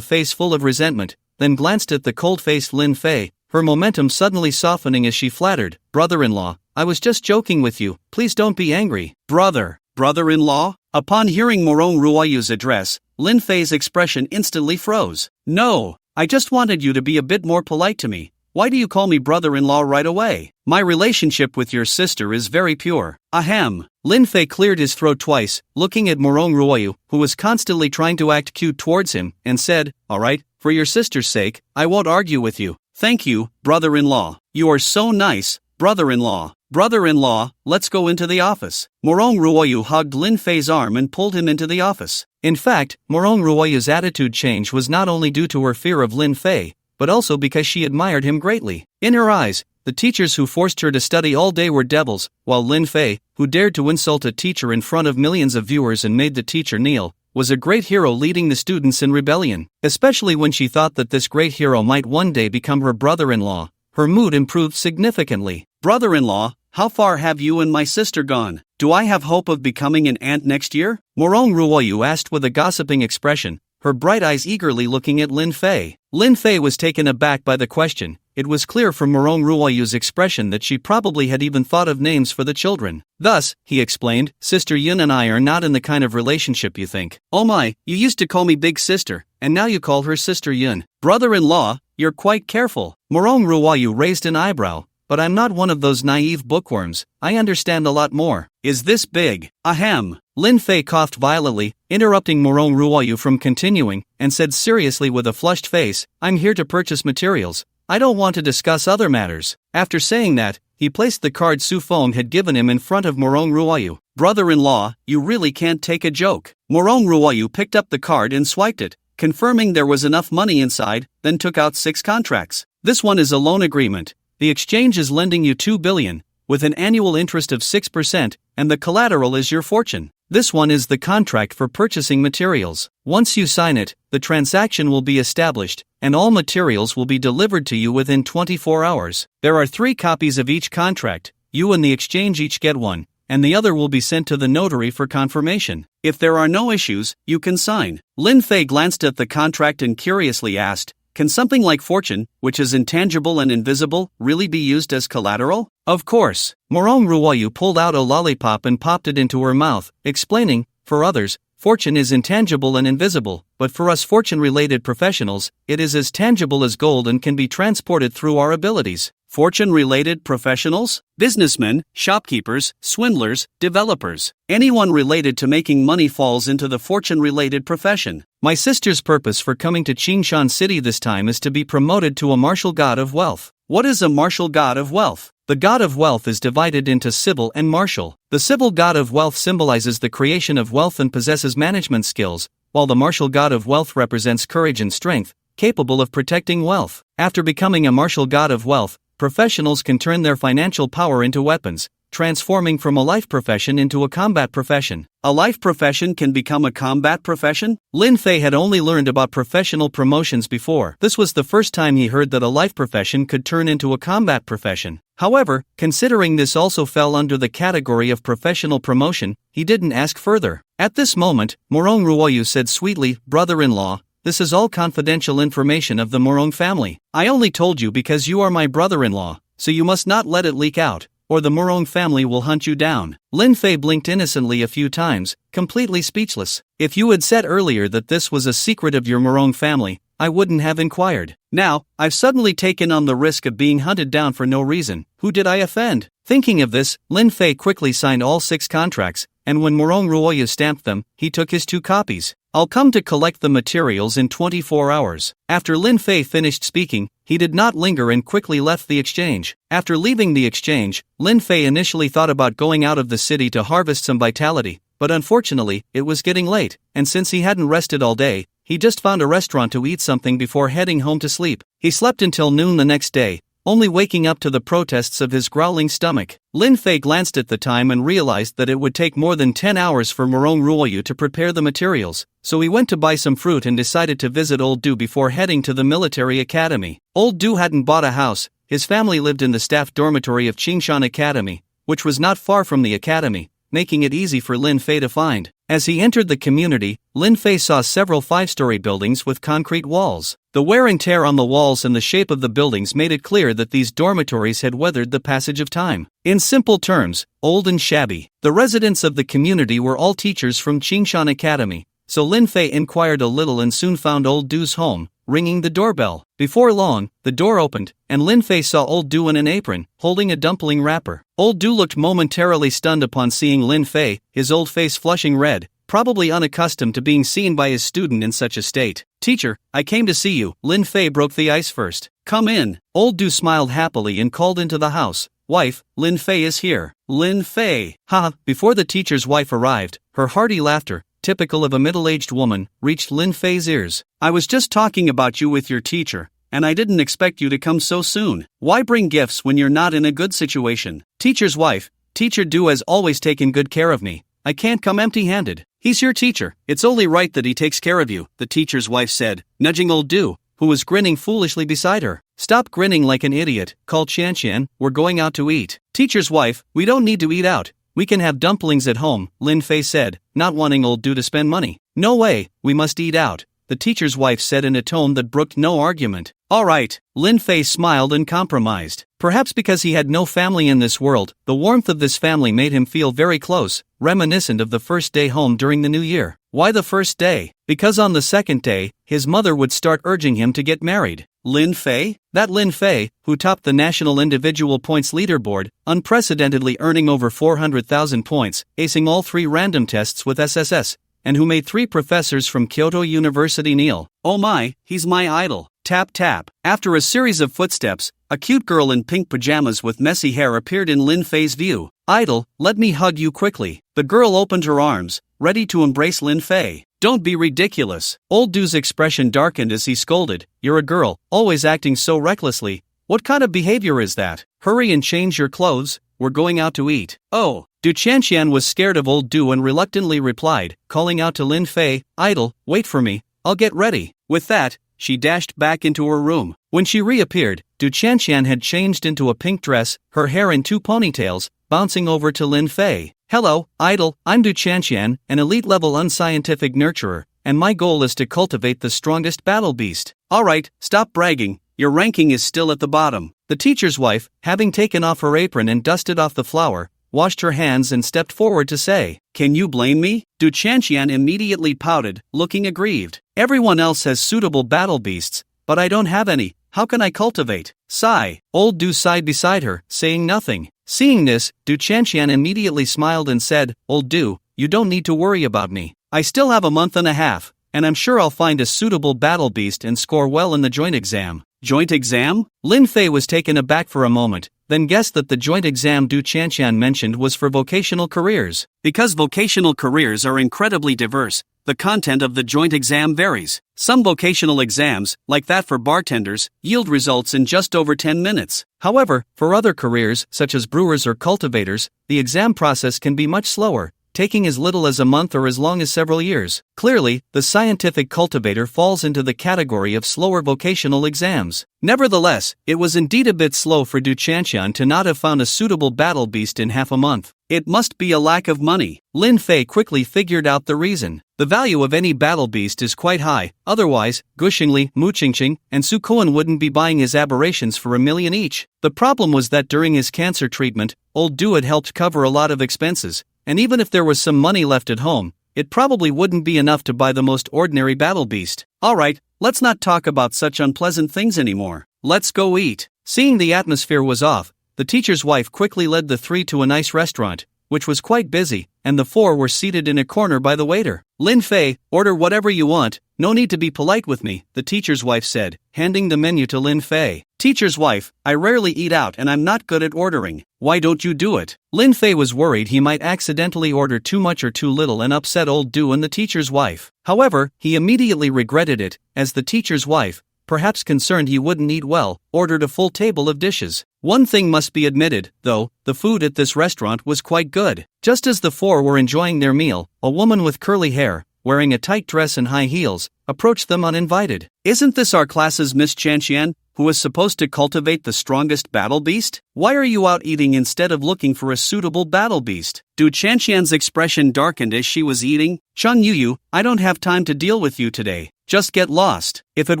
face full of resentment, then glanced at the cold-faced Lin Fei, her momentum suddenly softening as she flattered, "Brother-in-law, I was just joking with you, please don't be angry." Brother-in-law? Upon hearing Morong Ruoyu's address, Lin Fei's expression instantly froze. "No, I just wanted you to be a bit more polite to me. Why do you call me brother-in-law right away? My relationship with your sister is very pure." Ahem. Lin Fei cleared his throat twice, looking at Morong Ruoyu, who was constantly trying to act cute towards him, and said, "Alright, for your sister's sake, I won't argue with you." "Thank you, brother-in-law. You are so nice, brother-in-law. Brother-in-law, let's go into the office." Morong Ruoyu hugged Lin Fei's arm and pulled him into the office. In fact, Morong Ruoyu's attitude change was not only due to her fear of Lin Fei, but also because she admired him greatly. In her eyes, the teachers who forced her to study all day were devils, while Lin Fei, who dared to insult a teacher in front of millions of viewers and made the teacher kneel, was a great hero leading the students in rebellion. Especially when she thought that this great hero might one day become her brother-in-law, her mood improved significantly. "Brother-in-law, how far have you and my sister gone? Do I have hope of becoming an aunt next year?" Morong Ruoyu asked with a gossiping expression, her bright eyes eagerly looking at Lin Fei. Lin Fei was taken aback by the question. It was clear from Morong Ruoyu's expression that she probably had even thought of names for the children. "Thus," he explained, "Sister Yun and I are not in the kind of relationship you think." "Oh my, you used to call me big sister, and now you call her Sister Yun. Brother-in-law, you're quite careful." Morong Ruoyu raised an eyebrow. "But I'm not one of those naive bookworms, I understand a lot more." "Is this big?" "Ahem." Lin Fei coughed violently, interrupting Morong Ruoyu from continuing, and said seriously with a flushed face, "I'm here to purchase materials. I don't want to discuss other matters." After saying that, he placed the card Su Feng had given him in front of Morong Ruoyu. "Brother-in-law, you really can't take a joke." Morong Ruoyu picked up the card and swiped it, confirming there was enough money inside, then took out 6 contracts. "This one is a loan agreement. The exchange is lending you 2 billion, with an annual interest of 6%, and the collateral is your fortune. This one is the contract for purchasing materials. Once you sign it, the transaction will be established, and all materials will be delivered to you within 24 hours. There are 3 copies of each contract, you and the exchange each get one, and the other will be sent to the notary for confirmation. If there are no issues, you can sign." Lin Fei glanced at the contract and curiously asked, "Can something like fortune, which is intangible and invisible, really be used as collateral?" "Of course." Morong Ruoyu pulled out a lollipop and popped it into her mouth, explaining, "For others, fortune is intangible and invisible, but for us fortune-related professionals, it is as tangible as gold and can be transported through our abilities." Fortune-related professionals? Businessmen, shopkeepers, swindlers, developers. Anyone related to making money falls into the fortune-related profession. My sister's purpose for coming to Qingshan City this time is to be promoted to a martial god of wealth. What is a martial god of wealth? The god of wealth is divided into civil and martial. The civil god of wealth symbolizes the creation of wealth and possesses management skills, while the martial god of wealth represents courage and strength, capable of protecting wealth. After becoming a martial god of wealth, professionals can turn their financial power into weapons, transforming from a life profession into a combat profession. A life profession can become a combat profession? Lin Fei had only learned about professional promotions before. This was the first time he heard that a life profession could turn into a combat profession. However, considering this also fell under the category of professional promotion, he didn't ask further. At this moment, Morong Ruoyu said sweetly, "Brother-in-law, this is all confidential information of the Morong family. I only told you because you are my brother-in-law, so you must not let it leak out, or the Morong family will hunt you down." Lin Fei blinked innocently a few times, completely speechless. "If you had said earlier that this was a secret of your Morong family, I wouldn't have inquired. Now, I've suddenly taken on the risk of being hunted down for no reason. Who did I offend?" Thinking of this, Lin Fei quickly signed all 6 contracts, and when Morong Ruoyu stamped them, he took his 2 copies. "I'll come to collect the materials in 24 hours. After Lin Fei finished speaking, he did not linger and quickly left the exchange. After leaving the exchange, Lin Fei initially thought about going out of the city to harvest some vitality, but unfortunately, it was getting late, and since he hadn't rested all day, he just found a restaurant to eat something before heading home to sleep. He slept until noon the next day, only waking up to the protests of his growling stomach. Lin Fei glanced at the time and realized that it would take more than 10 hours for Morong Ruoyu to prepare the materials, so he went to buy some fruit and decided to visit Old Du before heading to the military academy. Old Du hadn't bought a house. His family lived in the staff dormitory of Qingshan Academy, which was not far from the academy, making it easy for Lin Fei to find. As he entered the community, Lin Fei saw several 5-story buildings with concrete walls. The wear and tear on the walls and the shape of the buildings made it clear that these dormitories had weathered the passage of time. In simple terms, old and shabby. The residents of the community were all teachers from Qingshan Academy, so Lin Fei inquired a little and soon found Old Du's home, ringing the doorbell. Before long, the door opened, and Lin Fei saw Old Du in an apron, holding a dumpling wrapper. Old Du looked momentarily stunned upon seeing Lin Fei, his old face flushing red, probably unaccustomed to being seen by his student in such a state. "Teacher, I came to see you." Lin Fei broke the ice first. "Come in." Old Du smiled happily and called into the house. "Wife, Lin Fei is here." Lin Fei. Ha! Before the teacher's wife arrived, her hearty laughter, typical of a middle-aged woman, reached Lin Fei's ears. "I was just talking about you with your teacher, and I didn't expect you to come so soon. Why bring gifts when you're not in a good situation?" Teacher's wife. "Teacher Du has always taken good care of me. I can't come empty-handed. He's your teacher. It's only right that he takes care of you," the teacher's wife said, nudging Old Du, who was grinning foolishly beside her. "Stop grinning like an idiot," called Qian. "We're going out to eat." Teacher's wife. "We don't need to eat out. We can have dumplings at home," Lin Fei said, not wanting Old Du to spend money. "No way, we must eat out," the teacher's wife said in a tone that brooked no argument. "All right," Lin Fei smiled and compromised. Perhaps because he had no family in this world, the warmth of this family made him feel very close, reminiscent of the first day home during the new year. Why the first day? Because on the second day, his mother would start urging him to get married. Lin Fei? That Lin Fei, who topped the national individual points leaderboard, unprecedentedly earning over 400,000 points, acing all 3 random tests with SSS, and who made 3 professors from Kyoto University kneel. "Oh my, he's my idol." Tap tap. After a series of footsteps, a cute girl in pink pajamas with messy hair appeared in Lin Fei's view. "Idol, let me hug you quickly." The girl opened her arms, ready to embrace Lin Fei. "Don't be ridiculous." Old Du's expression darkened as he scolded. "You're a girl, always acting so recklessly. What kind of behavior is that? Hurry and change your clothes, we're going out to eat." "Oh." Du Qian was scared of Old Du and reluctantly replied, calling out to Lin Fei, "Idol, wait for me, I'll get ready." With that, she dashed back into her room. When she reappeared, Du Qian had changed into a pink dress, her hair in 2 ponytails, bouncing over to Lin Fei. "Hello, Idol, I'm Du Qian, an elite-level unscientific nurturer, and my goal is to cultivate the strongest battle beast." "Alright, stop bragging, your ranking is still at the bottom." The teacher's wife, having taken off her apron and dusted off the flour, washed her hands and stepped forward to say, "Can you blame me?" Du Qian immediately pouted, looking aggrieved. "Everyone else has suitable battle beasts, but I don't have any. How can I cultivate?" Sigh. Old Du sighed beside her, saying nothing. Seeing this, Du Qian immediately smiled and said, "Old Du, you don't need to worry about me. I still have a month and a half, and I'm sure I'll find a suitable battle beast and score well in the joint exam." Joint exam? Lin Fei was taken aback for a moment, then guessed that the joint exam Du Qian mentioned was for vocational careers. Because vocational careers are incredibly diverse, the content of the joint exam varies. Some vocational exams, like that for bartenders, yield results in just over 10 minutes. However, for other careers, such as brewers or cultivators, the exam process can be much slower, taking as little as a month or as long as several years. Clearly, the scientific cultivator falls into the category of slower vocational exams. Nevertheless, it was indeed a bit slow for Du Qian to not have found a suitable battle beast in half a month. It must be a lack of money. Lin Fei quickly figured out the reason. The value of any battle beast is quite high, otherwise, Guxingli, Mu Qingqing, and Su Kuan wouldn't be buying his aberrations for $1 million each. The problem was that during his cancer treatment, Old Du had helped cover a lot of expenses, and even if there was some money left at home, it probably wouldn't be enough to buy the most ordinary battle beast. Alright, let's not talk about such unpleasant things anymore. Let's go eat. Seeing the atmosphere was off, the teacher's wife quickly led the 3 to a nice restaurant, which was quite busy, and the 4 were seated in a corner by the waiter. "Lin Fei, order whatever you want, no need to be polite with me," the teacher's wife said, handing the menu to Lin Fei. Teacher's wife, "I rarely eat out and I'm not good at ordering. Why don't you do it?" Lin Fei was worried he might accidentally order too much or too little and upset Old Du and the teacher's wife. However, he immediately regretted it, as the teacher's wife, perhaps concerned he wouldn't eat well, ordered a full table of dishes. One thing must be admitted, though, the food at this restaurant was quite good. Just as the four were enjoying their meal, a woman with curly hair, wearing a tight dress and high heels, approached them uninvited. "Isn't this our class's Miss Chanxian, who is supposed to cultivate the strongest battle beast? Why are you out eating instead of looking for a suitable battle beast?" Du Chanxian's expression darkened as she was eating. "Chang Yuyu, I don't have time to deal with you today. Just get lost." If it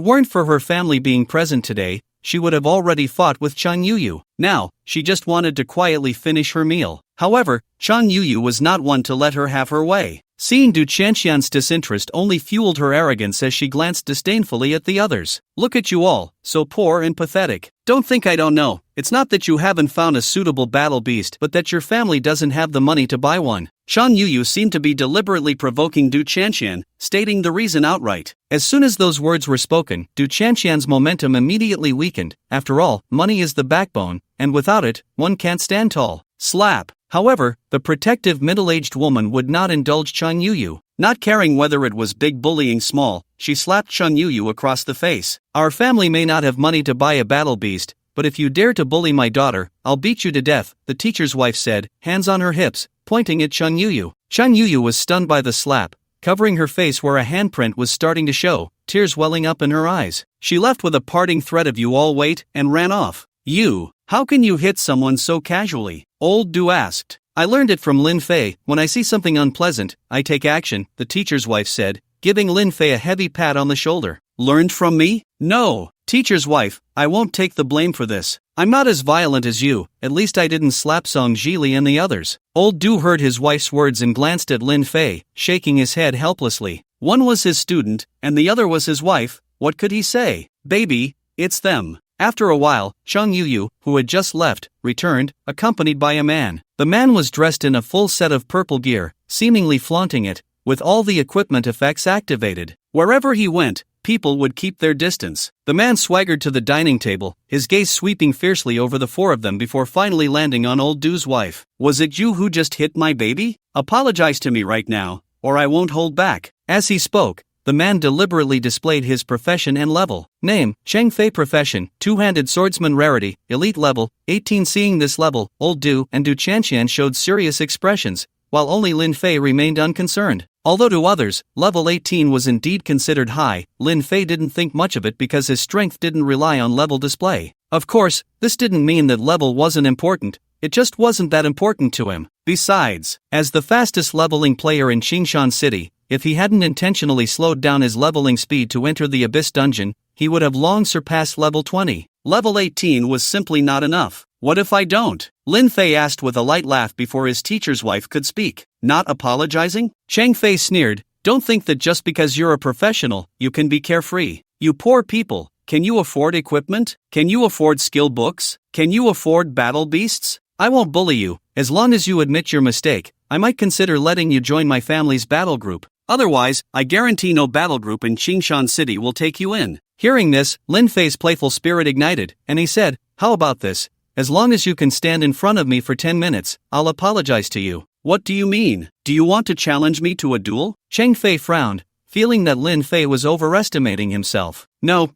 weren't for her family being present today, she would have already fought with Chang Yuyu. Now, she just wanted to quietly finish her meal. However, Chang Yuyu was not one to let her have her way. Seeing Du Chanxian's disinterest only fueled her arrogance as she glanced disdainfully at the others. "Look at you all, so poor and pathetic. Don't think I don't know. It's not that you haven't found a suitable battle beast, but that your family doesn't have the money to buy one." Chang Yuyu seemed to be deliberately provoking Du Chanxian, stating the reason outright. As soon as those words were spoken, Du Chanxian's momentum immediately weakened. After all, money is the backbone, and without it, one can't stand tall. Slap. However, the protective middle-aged woman would not indulge Chang Yuyu. Not caring whether it was big bullying small, she slapped Chang Yuyu across the face. "Our family may not have money to buy a battle beast, but if you dare to bully my daughter, I'll beat you to death," the teacher's wife said, hands on her hips, pointing at Chang Yuyu. Chang Yuyu was stunned by the slap, covering her face where a handprint was starting to show, tears welling up in her eyes. She left with a parting threat of "You all wait," and ran off. "You, how can you hit someone so casually?" Old Du asked. "I learned it from Lin Fei. When I see something unpleasant, I take action," the teacher's wife said, giving Lin Fei a heavy pat on the shoulder. "Learned from me? No, teacher's wife, I won't take the blame for this. I'm not as violent as you, at least I didn't slap Song Jili and the others." Old Du heard his wife's words and glanced at Lin Fei, shaking his head helplessly. One was his student, and the other was his wife. What could he say? "Baby, it's them." After a while, Chang Yuyu, who had just left, returned, accompanied by a man. The man was dressed in a full set of purple gear, seemingly flaunting it, with all the equipment effects activated. Wherever he went, people would keep their distance. The man swaggered to the dining table, his gaze sweeping fiercely over the four of them before finally landing on old Du's wife. "Was it you who just hit my baby? Apologize to me right now, or I won't hold back." As he spoke, the man deliberately displayed his profession and level. Name, Cheng Fei. Profession, two-handed swordsman. Rarity, elite level, 18. Seeing this level, old Du and Du Chanxian showed serious expressions, while only Lin Fei remained unconcerned. Although to others, level 18 was indeed considered high, Lin Fei didn't think much of it because his strength didn't rely on level display. Of course, this didn't mean that level wasn't important, it just wasn't that important to him. Besides, as the fastest leveling player in Qingshan City, if he hadn't intentionally slowed down his leveling speed to enter the Abyss Dungeon, he would have long surpassed level 20. Level 18 was simply not enough. "What if I don't?" Lin Fei asked with a light laugh before his teacher's wife could speak. "Not apologizing?" Cheng Fei sneered. "Don't think that just because you're a professional, you can be carefree. You poor people, can you afford equipment? Can you afford skill books? Can you afford battle beasts? I won't bully you. As long as you admit your mistake, I might consider letting you join my family's battle group. Otherwise, I guarantee no battle group in Qingshan City will take you in." Hearing this, Lin Fei's playful spirit ignited, and he said, "How about this? As long as you can stand in front of me for 10 minutes, I'll apologize to you." "What do you mean? Do you want to challenge me to a duel?" Cheng Fei frowned, feeling that Lin Fei was overestimating himself. No.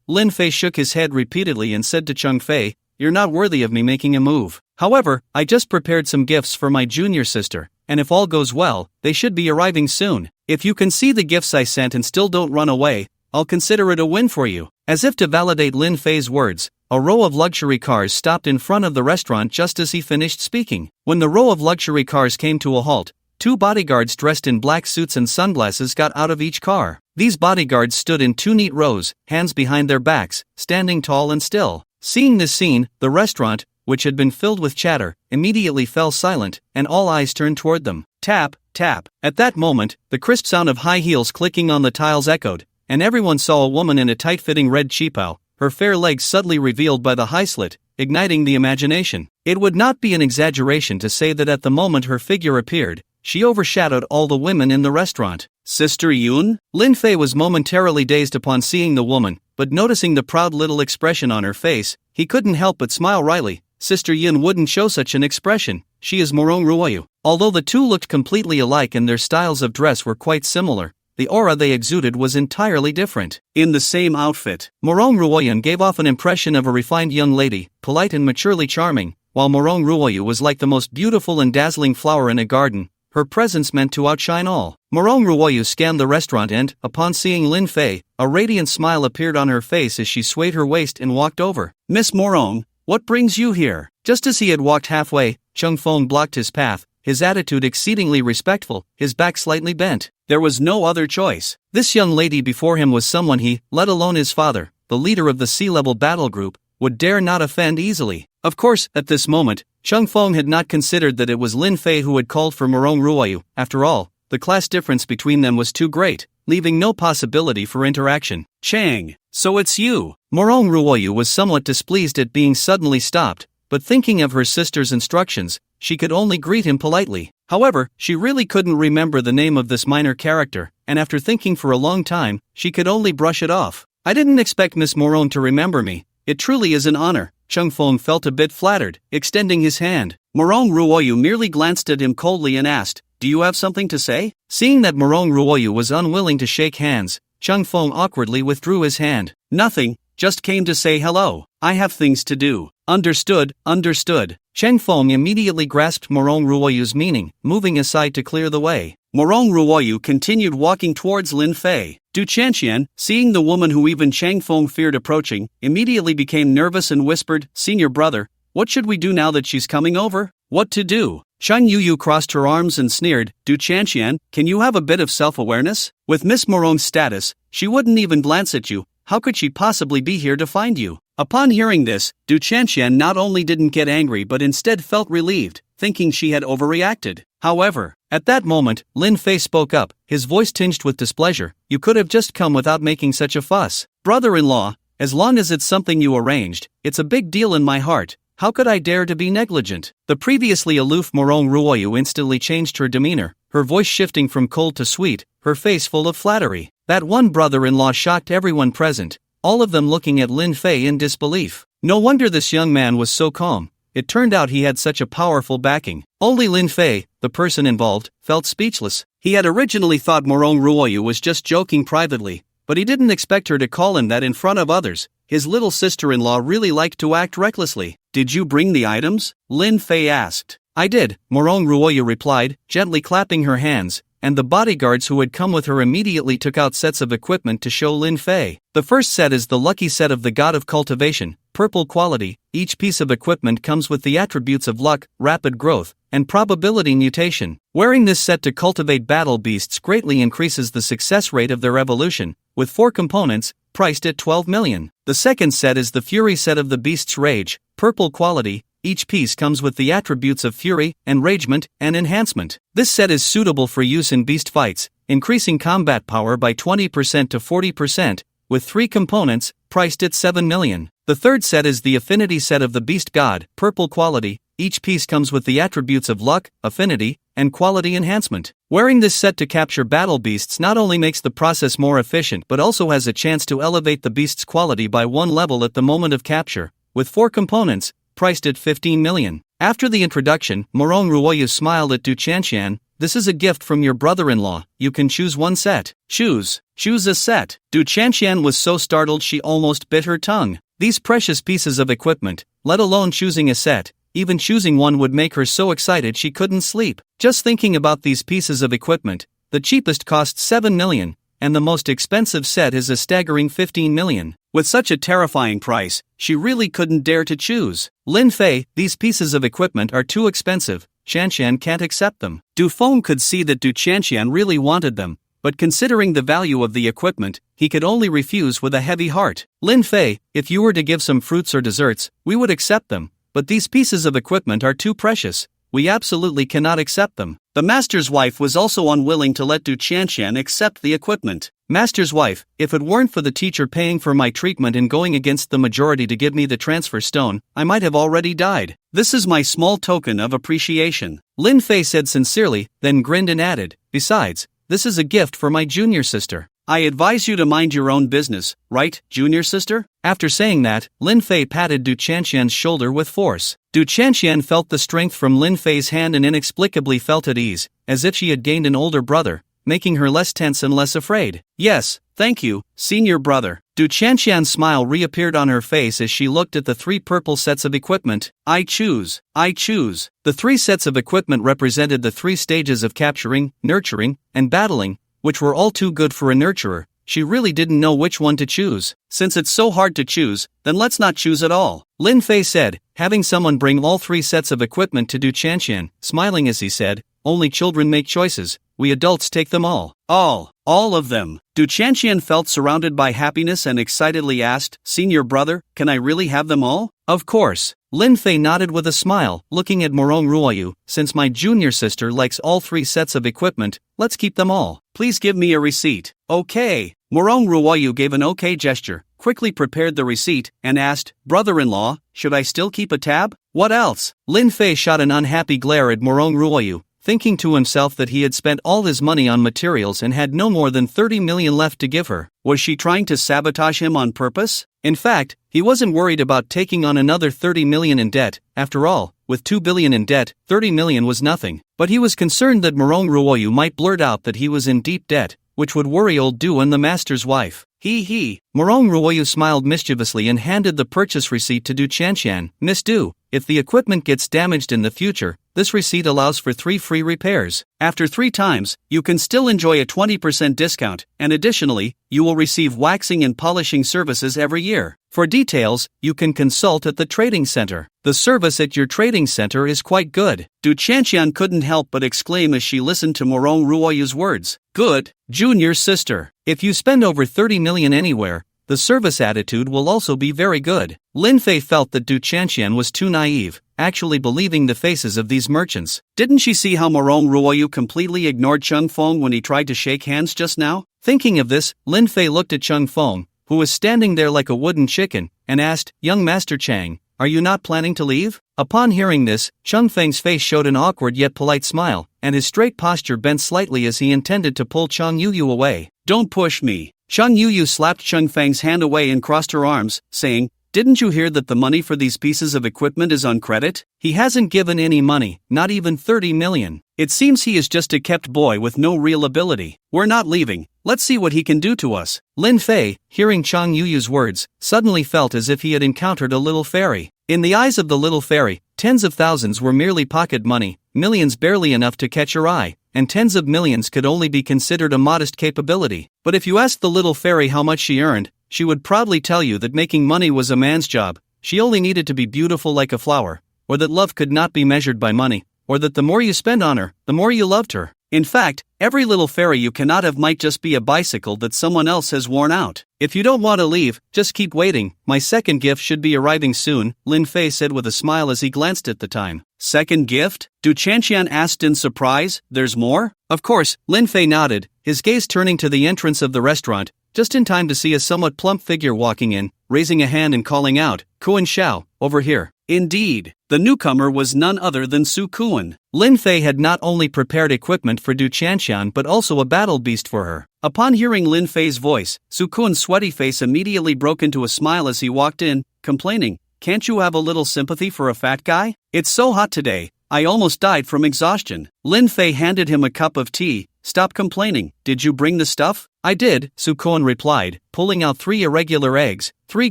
Lin Fei shook his head repeatedly and said to Cheng Fei, "You're not worthy of me making a move. However, I just prepared some gifts for my junior sister, and if all goes well, they should be arriving soon. If you can see the gifts I sent and still don't run away, I'll consider it a win for you." As if to validate Lin Fei's words, a row of luxury cars stopped in front of the restaurant just as he finished speaking. When the row of luxury cars came to a halt, two bodyguards dressed in black suits and sunglasses got out of each car. These bodyguards stood in two neat rows, hands behind their backs, standing tall and still. Seeing this scene, the restaurant, which had been filled with chatter, immediately fell silent, and all eyes turned toward them. Tap, tap. At that moment, the crisp sound of high heels clicking on the tiles echoed, and everyone saw a woman in a tight-fitting red qipao, her fair legs subtly revealed by the high slit, igniting the imagination. It would not be an exaggeration to say that at the moment her figure appeared, she overshadowed all the women in the restaurant. Sister Yun? Lin Fei was momentarily dazed upon seeing the woman, but noticing the proud little expression on her face, he couldn't help but smile wryly. Sister Yun wouldn't show such an expression, she is Morong Ruoyu. Although the two looked completely alike and their styles of dress were quite similar, the aura they exuded was entirely different. In the same outfit, Morong Ruoyun gave off an impression of a refined young lady, polite and maturely charming, while Morong Ruoyu was like the most beautiful and dazzling flower in a garden. Her presence meant to outshine all. Morong Ruoyu scanned the restaurant and, upon seeing Lin Fei, a radiant smile appeared on her face as she swayed her waist and walked over. "Miss Morong, what brings you here?" Just as he had walked halfway, Chung Feng blocked his path, his attitude exceedingly respectful, his back slightly bent. There was no other choice. This young lady before him was someone he, let alone his father, the leader of the sea-level battle group, would dare not offend easily. Of course, at this moment, Chung Feng had not considered that it was Lin Fei who had called for Morong Ruoyu. After all, the class difference between them was too great, leaving no possibility for interaction. "Chang, so it's you." Morong Ruoyu was somewhat displeased at being suddenly stopped, but thinking of her sister's instructions, she could only greet him politely. However, she really couldn't remember the name of this minor character, and after thinking for a long time, she could only brush it off. "I didn't expect Miss Morong to remember me. It truly is an honor." Chung Feng felt a bit flattered, extending his hand. Morong Ruoyu merely glanced at him coldly and asked, "Do you have something to say?" Seeing that Morong Ruoyu was unwilling to shake hands, Chung Feng awkwardly withdrew his hand. "Nothing, just came to say hello. I have things to do." "Understood, understood." Cheng Feng immediately grasped Morong Ruoyu's meaning, moving aside to clear the way. Morong Ruoyu continued walking towards Lin Fei. Du Chanxian, seeing the woman who even Cheng Feng feared approaching, immediately became nervous and whispered, "Senior brother, what should we do now that she's coming over?" "What to do?" Shan Yuyu crossed her arms and sneered, "Du Chanxian, can you have a bit of self-awareness? With Miss Morong's status, she wouldn't even glance at you. How could she possibly be here to find you?" Upon hearing this, Du Chanxian not only didn't get angry but instead felt relieved, thinking she had overreacted. However, at that moment, Lin Fei spoke up, his voice tinged with displeasure. "You could have just come without making such a fuss. Brother-in-law, as long as it's something you arranged, it's a big deal in my heart. How could I dare to be negligent?" The previously aloof Morong Ruoyu instantly changed her demeanor, her voice shifting from cold to sweet, her face full of flattery. That one brother-in-law shocked everyone present, all of them looking at Lin Fei in disbelief. No wonder this young man was so calm. It turned out he had such a powerful backing. Only Lin Fei, the person involved, felt speechless. He had originally thought Morong Ruoyu was just joking privately, but he didn't expect her to call him that in front of others. His little sister-in-law really liked to act recklessly. "Did you bring the items?" Lin Fei asked. "I did," Morong Ruoyu replied, gently clapping her hands, and the bodyguards who had come with her immediately took out sets of equipment to show Lin Fei. The first set is the lucky set of the God of Cultivation, purple quality. Each piece of equipment comes with the attributes of luck, rapid growth, and probability mutation. Wearing this set to cultivate battle beasts greatly increases the success rate of their evolution, with 4 components, priced at 12 million. The second set is the Fury set of the Beast's Rage, purple quality. Each piece comes with the attributes of Fury, Enragement, and Enhancement. This set is suitable for use in beast fights, increasing combat power by 20% to 40%, with 3 components, priced at 7 million. The third set is the Affinity set of the Beast God, purple quality. Each piece comes with the attributes of Luck, Affinity, and Quality Enhancement. Wearing this set to capture battle beasts not only makes the process more efficient but also has a chance to elevate the beast's quality by 1 level at the moment of capture, with 4 components, priced at 15 million. After the introduction, Morong Ruoyu smiled at Du Chanxian. "This is a gift from your brother-in-law. You can choose one set." Choose a set." Du Chanxian was so startled she almost bit her tongue. These precious pieces of equipment, let alone choosing a set, even choosing one would make her so excited she couldn't sleep. Just thinking about these pieces of equipment, the cheapest costs 7 million, and the most expensive set is a staggering 15 million. With such a terrifying price, she really couldn't dare to choose. Lin Fei, these pieces of equipment are too expensive. Chanxian can't accept them. Du Feng could see that Du Chanxian really wanted them, but considering the value of the equipment, he could only refuse with a heavy heart. "Lin Fei, if you were to give some fruits or desserts, we would accept them, but these pieces of equipment are too precious. We absolutely cannot accept them." The master's wife was also unwilling to let Du Chanxian accept the equipment. "Master's wife, if it weren't for the teacher paying for my treatment and going against the majority to give me the transfer stone, I might have already died. This is my small token of appreciation." Lin Fei said sincerely, then grinned and added, "Besides, this is a gift for my junior sister. I advise you to mind your own business, right, junior sister?" After saying that, Lin Fei patted Du Chanxian's shoulder with force. Du Chanxian felt the strength from Lin Fei's hand and inexplicably felt at ease, as if she had gained an older brother. making her less tense and less afraid. Yes, thank you, senior brother. Du Chanxian's smile reappeared on her face as she looked at the 3 purple sets of equipment. I choose. The 3 sets of equipment represented the 3 stages of capturing, nurturing, and battling, which were all too good for a nurturer. She really didn't know which one to choose. Since it's so hard to choose, then let's not choose at all, Lin Fei said, having someone bring all 3 sets of equipment to Du Chanxian, smiling as he said, only children make choices, we adults take them all. All of them. Du Chanxian felt surrounded by happiness and excitedly asked, Senior brother, can I really have them all? Of course. Lin Fei nodded with a smile, looking at Morong Ruoyu, since my junior sister likes all 3 sets of equipment, let's keep them all. Please give me a receipt. Okay. Morong Ruoyu gave an okay gesture, quickly prepared the receipt, and asked, Brother-in-law, should I still keep a tab? What else? Lin Fei shot an unhappy glare at Morong Ruoyu, thinking to himself that he had spent all his money on materials and had no more than 30 million left to give her. Was she trying to sabotage him on purpose? In fact, he wasn't worried about taking on another 30 million in debt. After all, with 2 billion in debt, 30 million was nothing. But he was concerned that Morong Ruoyu might blurt out that he was in deep debt, which would worry old Du and the master's wife. Morong Ruoyu smiled mischievously and handed the purchase receipt to Du Chanxian. Miss Du, if the equipment gets damaged in the future, this receipt allows for 3 free repairs. After 3 times, you can still enjoy a 20% discount, and additionally, you will receive waxing and polishing services every year. For details, you can consult at the trading center. The service at your trading center is quite good. Du Chanxian couldn't help but exclaim as she listened to Morong Ruoyu's words. Good, junior sister. If you spend over 30 million anywhere, the service attitude will also be very good. Lin Fei felt that Du Chanxian was too naive, actually believing the faces of these merchants. Didn't she see how Morong Ruoyu completely ignored Chung Feng when he tried to shake hands just now? Thinking of this, Lin Fei looked at Chung Feng, who was standing there like a wooden chicken, and asked, Young Master Chang, are you not planning to leave? Upon hearing this, Chung Feng's face showed an awkward yet polite smile, and his straight posture bent slightly as he intended to pull Chung Yuyu away. Don't push me. Chung Yuyu slapped Chung Feng's hand away and crossed her arms, saying, Didn't you hear that the money for these pieces of equipment is on credit? He hasn't given any money, not even 30 million. It seems he is just a kept boy with no real ability. We're not leaving. Let's see what he can do to us. Lin Fei, hearing Chung Yuyu's words, suddenly felt as if he had encountered a little fairy. In the eyes of the little fairy, tens of thousands were merely pocket money, millions barely enough to catch her eye, and tens of millions could only be considered a modest capability. But if you asked the little fairy how much she earned, she would proudly tell you that making money was a man's job, she only needed to be beautiful like a flower, or that love could not be measured by money, or that the more you spend on her, the more you loved her. In fact, every little fairy you cannot have might just be a bicycle that someone else has worn out. If you don't want to leave, just keep waiting. My second gift should be arriving soon, Lin Fei said with a smile as he glanced at the time. Second gift? Du Chanxian asked in surprise. There's more? Of course, Lin Fei nodded, his gaze turning to the entrance of the restaurant, just in time to see a somewhat plump figure walking in, raising a hand and calling out, Kuan Xiao, over here. Indeed, the newcomer was none other than Su Kuan. Lin Fei had not only prepared equipment for Du Chanxian but also a battle beast for her. Upon hearing Lin Fei's voice, Su Kuan's sweaty face immediately broke into a smile as he walked in, complaining, Can't you have a little sympathy for a fat guy? It's so hot today, I almost died from exhaustion. Lin Fei handed him a cup of tea. Stop complaining, did you bring the stuff? I did, Su Kuan replied, pulling out 3 irregular eggs, 3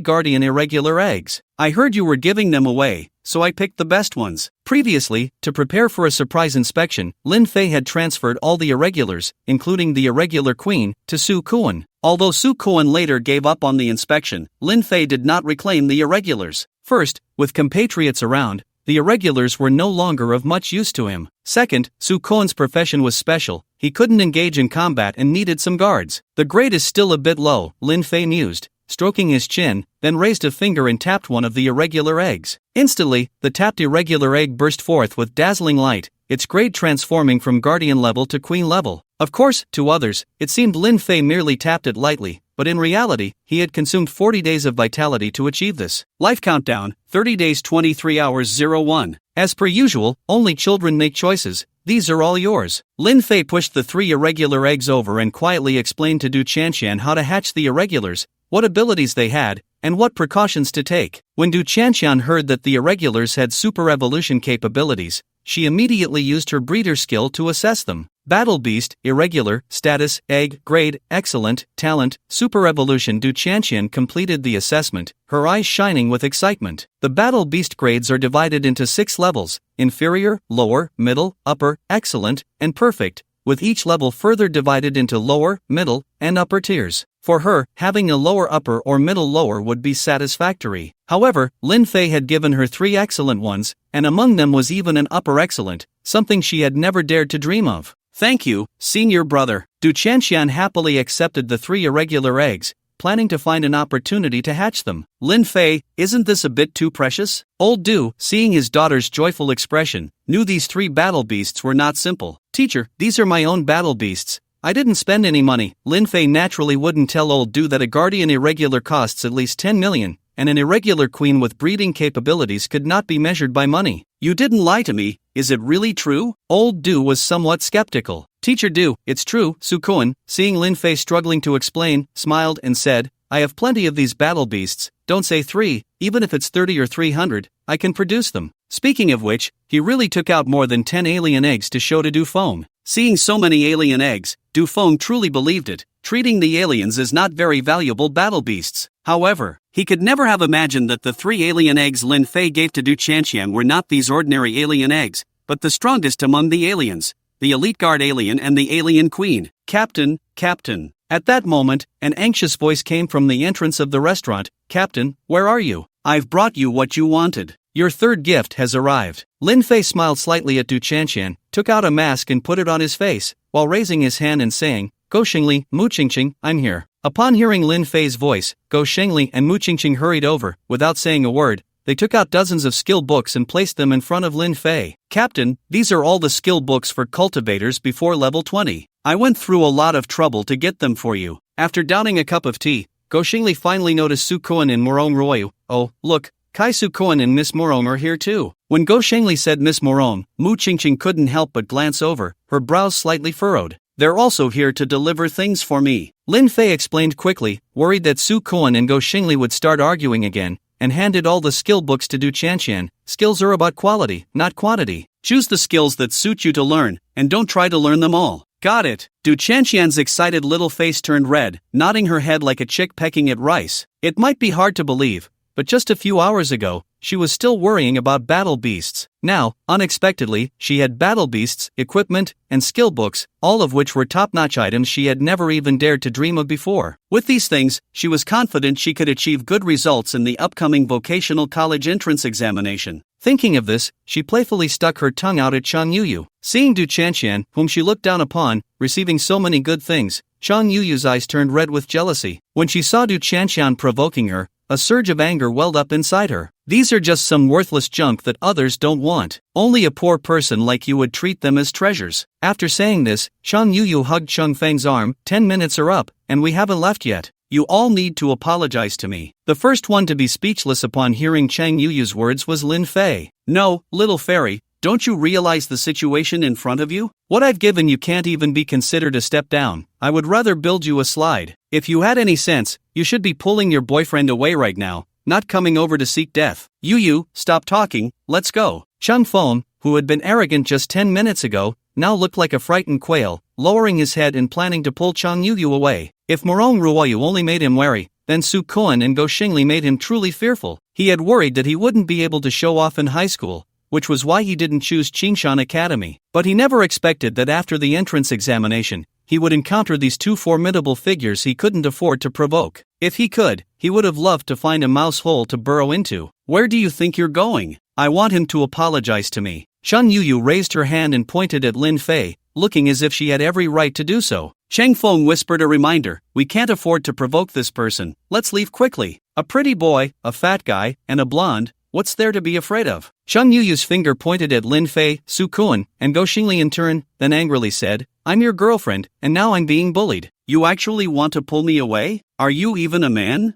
guardian irregular eggs. I heard you were giving them away, so I picked the best ones. Previously, to prepare for a surprise inspection, Lin Fei had transferred all the irregulars, including the irregular queen, to Su Kuan. Although Su Kuan later gave up on the inspection, Lin Fei did not reclaim the irregulars. First, with compatriots around, the irregulars were no longer of much use to him. Second, Su Kuan's profession was special, he couldn't engage in combat and needed some guards. The grade is still a bit low, Lin Fei mused, stroking his chin, then raised a finger and tapped one of the irregular eggs. Instantly, the tapped irregular egg burst forth with dazzling light, its grade transforming from guardian level to queen level. Of course, to others, it seemed Lin Fei merely tapped it lightly, but in reality, he had consumed 40 days of vitality to achieve this. Life countdown, 30 days 23 hours 01. As per usual, only children make choices. These are all yours. Lin Fei pushed the 3 irregular eggs over and quietly explained to Du Chanxian how to hatch the irregulars, what abilities they had, and what precautions to take. When Du Chanxian heard that the irregulars had super evolution capabilities, she immediately used her breeder skill to assess them. Battle Beast, Irregular, Status, Egg, Grade, Excellent, Talent, Super Evolution. Du Chanxian completed the assessment, her eyes shining with excitement. The Battle Beast grades are divided into 6 levels: Inferior, Lower, Middle, Upper, Excellent, and Perfect, with each level further divided into lower, middle, and upper tiers. For her, having a lower upper or middle lower would be satisfactory. However, Lin Fei had given her 3 excellent ones, and among them was even an upper excellent, something she had never dared to dream of. Thank you, senior brother. Du Chanxian happily accepted the 3 irregular eggs, planning to find an opportunity to hatch them. Lin Fei, isn't this a bit too precious? Old Du, seeing his daughter's joyful expression, knew these 3 battle beasts were not simple. Teacher, these are my own battle beasts. I didn't spend any money. Lin Fei naturally wouldn't tell old Du that a guardian irregular costs at least 10 million, and an irregular queen with breeding capabilities could not be measured by money. You didn't lie to me, is it really true? Old Du was somewhat skeptical. Teacher Du, it's true. Sukoan, seeing Lin Fei struggling to explain, smiled and said, I have plenty of these battle beasts, don't say 3, even if it's 30 or 300, I can produce them. Speaking of which, he really took out more than 10 alien eggs to show to Du Feng. Seeing so many alien eggs, Du Feng truly believed it, treating the aliens as not very valuable battle beasts. However, he could never have imagined that the 3 alien eggs Lin Fei gave to Du Chanxian were not these ordinary alien eggs, but the strongest among the aliens, the elite guard alien and the alien queen. Captain, Captain. At that moment, an anxious voice came from the entrance of the restaurant. Captain, where are you? I've brought you what you wanted. Your 3rd gift has arrived. Lin Fei smiled slightly at Du Chanxian, took out a mask and put it on his face, while raising his hand and saying, Go Xingli, Mu Qingqing, I'm here. Upon hearing Lin Fei's voice, Go Xingli and Mu Qingqing hurried over. Without saying a word, they took out dozens of skill books and placed them in front of Lin Fei. Captain, these are all the skill books for cultivators before level 20. I went through a lot of trouble to get them for you. After downing a cup of tea, Go Xingli finally noticed Su Kuan and Morong Royu. Oh, look, Kai Su Kuan and Miss Morong are here too. When Go Shengli said Miss Morong, Mu Qingqing couldn't help but glance over, her brows slightly furrowed. They're also here to deliver things for me. Lin Fei explained quickly, worried that Su Kuan and Go Shengli would start arguing again, and handed all the skill books to Du Chanxian. Skills are about quality, not quantity. Choose the skills that suit you to learn, and don't try to learn them all. Got it. Du Chanxian's excited little face turned red, nodding her head like a chick pecking at rice. It might be hard to believe, but just a few hours ago, she was still worrying about battle beasts. Now, unexpectedly, she had battle beasts, equipment, and skill books, all of which were top-notch items she had never even dared to dream of before. With these things, she was confident she could achieve good results in the upcoming vocational college entrance examination. Thinking of this, she playfully stuck her tongue out at Chang Yuyu. Seeing Du Chanxian, whom she looked down upon, receiving so many good things, Chang Yuyu's eyes turned red with jealousy. When she saw Du Chanxian provoking her, a surge of anger welled up inside her. These are just some worthless junk that others don't want. Only a poor person like you would treat them as treasures. After saying this, Chang Yuyu hugged Cheng Feng's arm. 10 minutes are up, and we haven't left yet. You all need to apologize to me. The first one to be speechless upon hearing Chang Yuyu's words was Lin Fei. No, little fairy, don't you realize the situation in front of you? What I've given you can't even be considered a step down. I would rather build you a slide. If you had any sense, you should be pulling your boyfriend away right now, not coming over to seek death. Yuyu, stop talking, let's go. Cheng Feng, who had been arrogant just 10 minutes ago, now looked like a frightened quail, lowering his head and planning to pull Chang Yuyu away. If Morong Ruoyu only made him wary, then Su Kuan and Go Xingli made him truly fearful. He had worried that he wouldn't be able to show off in high school, which was why he didn't choose Qingshan Academy. But he never expected that after the entrance examination, he would encounter these two formidable figures he couldn't afford to provoke. If he could, he would have loved to find a mouse hole to burrow into. Where do you think you're going? I want him to apologize to me. Chang Yuyu raised her hand and pointed at Lin Fei, looking as if she had every right to do so. Cheng Feng whispered a reminder, we can't afford to provoke this person, let's leave quickly. A pretty boy, a fat guy, and a blonde, what's there to be afraid of? Chang Yuyu's finger pointed at Lin Fei, Su Kuan, and Go Xingli in turn, then angrily said, I'm your girlfriend, and now I'm being bullied. You actually want to pull me away? Are you even a man?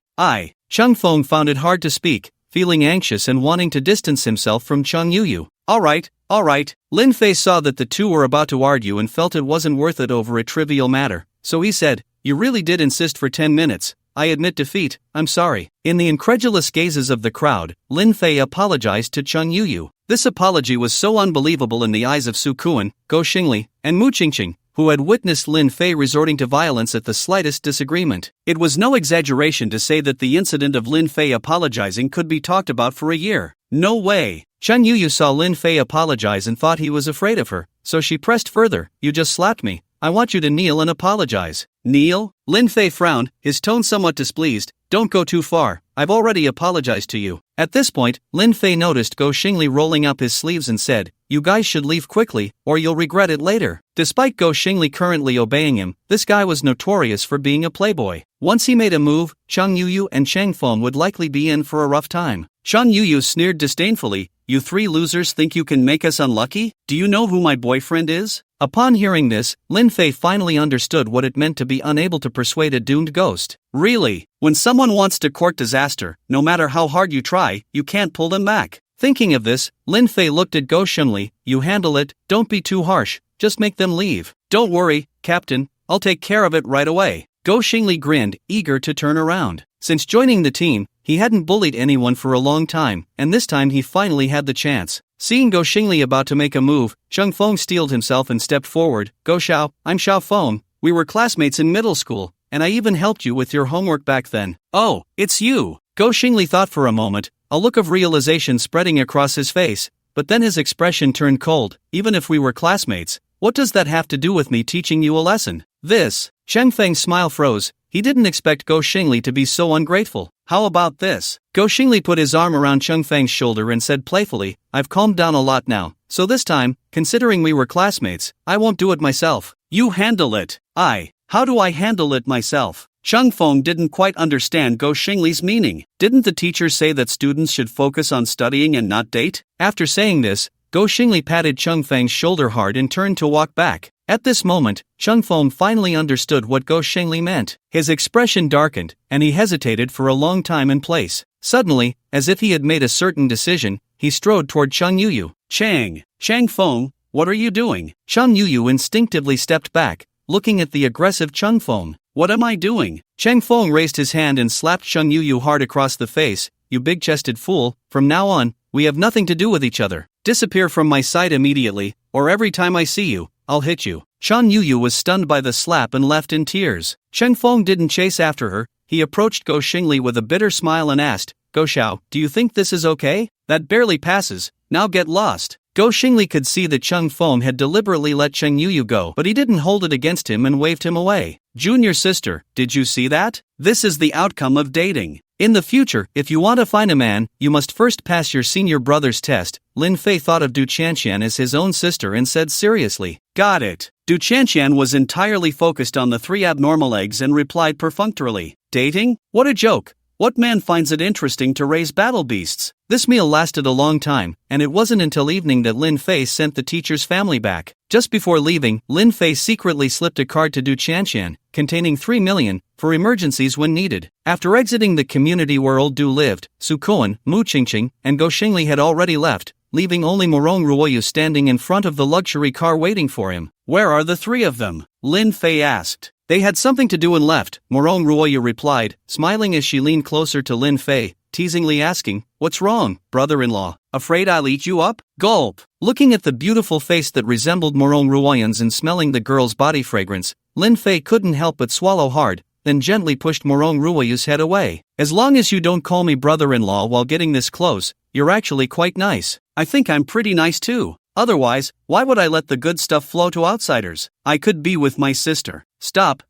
Cheng Feng found it hard to speak, feeling anxious and wanting to distance himself from Chang Yuyu. Alright. Lin Fei saw that the two were about to argue and felt it wasn't worth it over a trivial matter, so he said, you really did insist for 10 minutes, I admit defeat, I'm sorry. In the incredulous gazes of the crowd, Lin Fei apologized to Chung Yu. This apology was so unbelievable in the eyes of Su Kuan, Go Xingli, and Mu Qingqing, who had witnessed Lin Fei resorting to violence at the slightest disagreement. It was no exaggeration to say that the incident of Lin Fei apologizing could be talked about for a year. No way! Chung Yu saw Lin Fei apologize and thought he was afraid of her, so she pressed further. You just slapped me. I want you to kneel and apologize. Kneel? Lin Fei frowned, his tone somewhat displeased. Don't go too far, I've already apologized to you. At this point, Lin Fei noticed Go Xingli rolling up his sleeves and said, you guys should leave quickly, or you'll regret it later. Despite Go Xingli currently obeying him, this guy was notorious for being a playboy. Once he made a move, Chung Yu and Chang Feng would likely be in for a rough time. Chung Yu sneered disdainfully, you three losers think you can make us unlucky? Do you know who my boyfriend is? Upon hearing this, Lin Fei finally understood what it meant to be unable to persuade a doomed ghost. Really, when someone wants to court disaster, no matter how hard you try, you can't pull them back. Thinking of this, Lin Fei looked at Go Xingli, you handle it, don't be too harsh, just make them leave. Don't worry, Captain, I'll take care of it right away. Go Xingli grinned, eager to turn around. Since joining the team, he hadn't bullied anyone for a long time, and this time he finally had the chance. Seeing Go Xingli about to make a move, Chung Feng steeled himself and stepped forward. Go Xiao, I'm Xiao Feng, we were classmates in middle school, and I even helped you with your homework back then. Oh, it's you! Go Xingli thought for a moment, a look of realization spreading across his face, but then his expression turned cold. Even if we were classmates, what does that have to do with me teaching you a lesson? This. Cheng Feng's smile froze. He didn't expect Go Xingli to be so ungrateful. How about this? Go Xingli put his arm around Cheng Feng's shoulder and said playfully, I've calmed down a lot now, so this time, considering we were classmates, I won't do it myself. You handle it. How do I handle it myself? Chung Feng didn't quite understand Go Xingli's meaning. Didn't the teacher say that students should focus on studying and not date? After saying this, Go Xingli patted Chung Feng's shoulder hard and turned to walk back. At this moment, Chung Feng finally understood what Go Xingli meant. His expression darkened, and he hesitated for a long time in place. Suddenly, as if he had made a certain decision, he strode toward Chung Yu. Chang Feng, what are you doing? Chung Yu instinctively stepped back, looking at the aggressive Chung Feng. What am I doing? Chang Feng raised his hand and slapped Chung Yu hard across the face. You big-chested fool, from now on, we have nothing to do with each other. Disappear from my sight immediately, or every time I see you, I'll hit you. Chung Yu was stunned by the slap and left in tears. Cheng Feng didn't chase after her. He approached Go Xingli with a bitter smile and asked, Go Xiao, do you think this is okay? That barely passes, now get lost. Go Xingli could see that Chung Feng had deliberately let Cheng Yu go, but he didn't hold it against him and waved him away. Junior sister, did you see that? This is the outcome of dating. In the future, if you want to find a man, you must first pass your senior brother's test. Lin Fei thought of Du Chanqian as his own sister and said seriously, got it. Du Chanqian was entirely focused on the 3 abnormal eggs and replied perfunctorily, dating? What a joke. What man finds it interesting to raise battle beasts? This meal lasted a long time, and it wasn't until evening that Lin Fei sent the teacher's family back. Just before leaving, Lin Fei secretly slipped a card to Du Chanqian, containing 3 million, for emergencies when needed. After exiting the community where old Du lived, Su Kuan, Mu Qingqing, and Go Xingli had already left, leaving only Morong Ruoyu standing in front of the luxury car waiting for him. Where are the 3 of them? Lin Fei asked. They had something to do and left, Morong Ruoyu replied, smiling as she leaned closer to Lin Fei, teasingly asking, what's wrong, brother-in-law? Afraid I'll eat you up? Gulp. Looking at the beautiful face that resembled Morong Ruoyun's and smelling the girl's body fragrance, Lin Fei couldn't help but swallow hard, then gently pushed Morong Ruoyu's head away. As long as you don't call me brother-in-law while getting this close, you're actually quite nice. I think I'm pretty nice too. Otherwise, why would I let the good stuff flow to outsiders? I could be with my sister. Stop.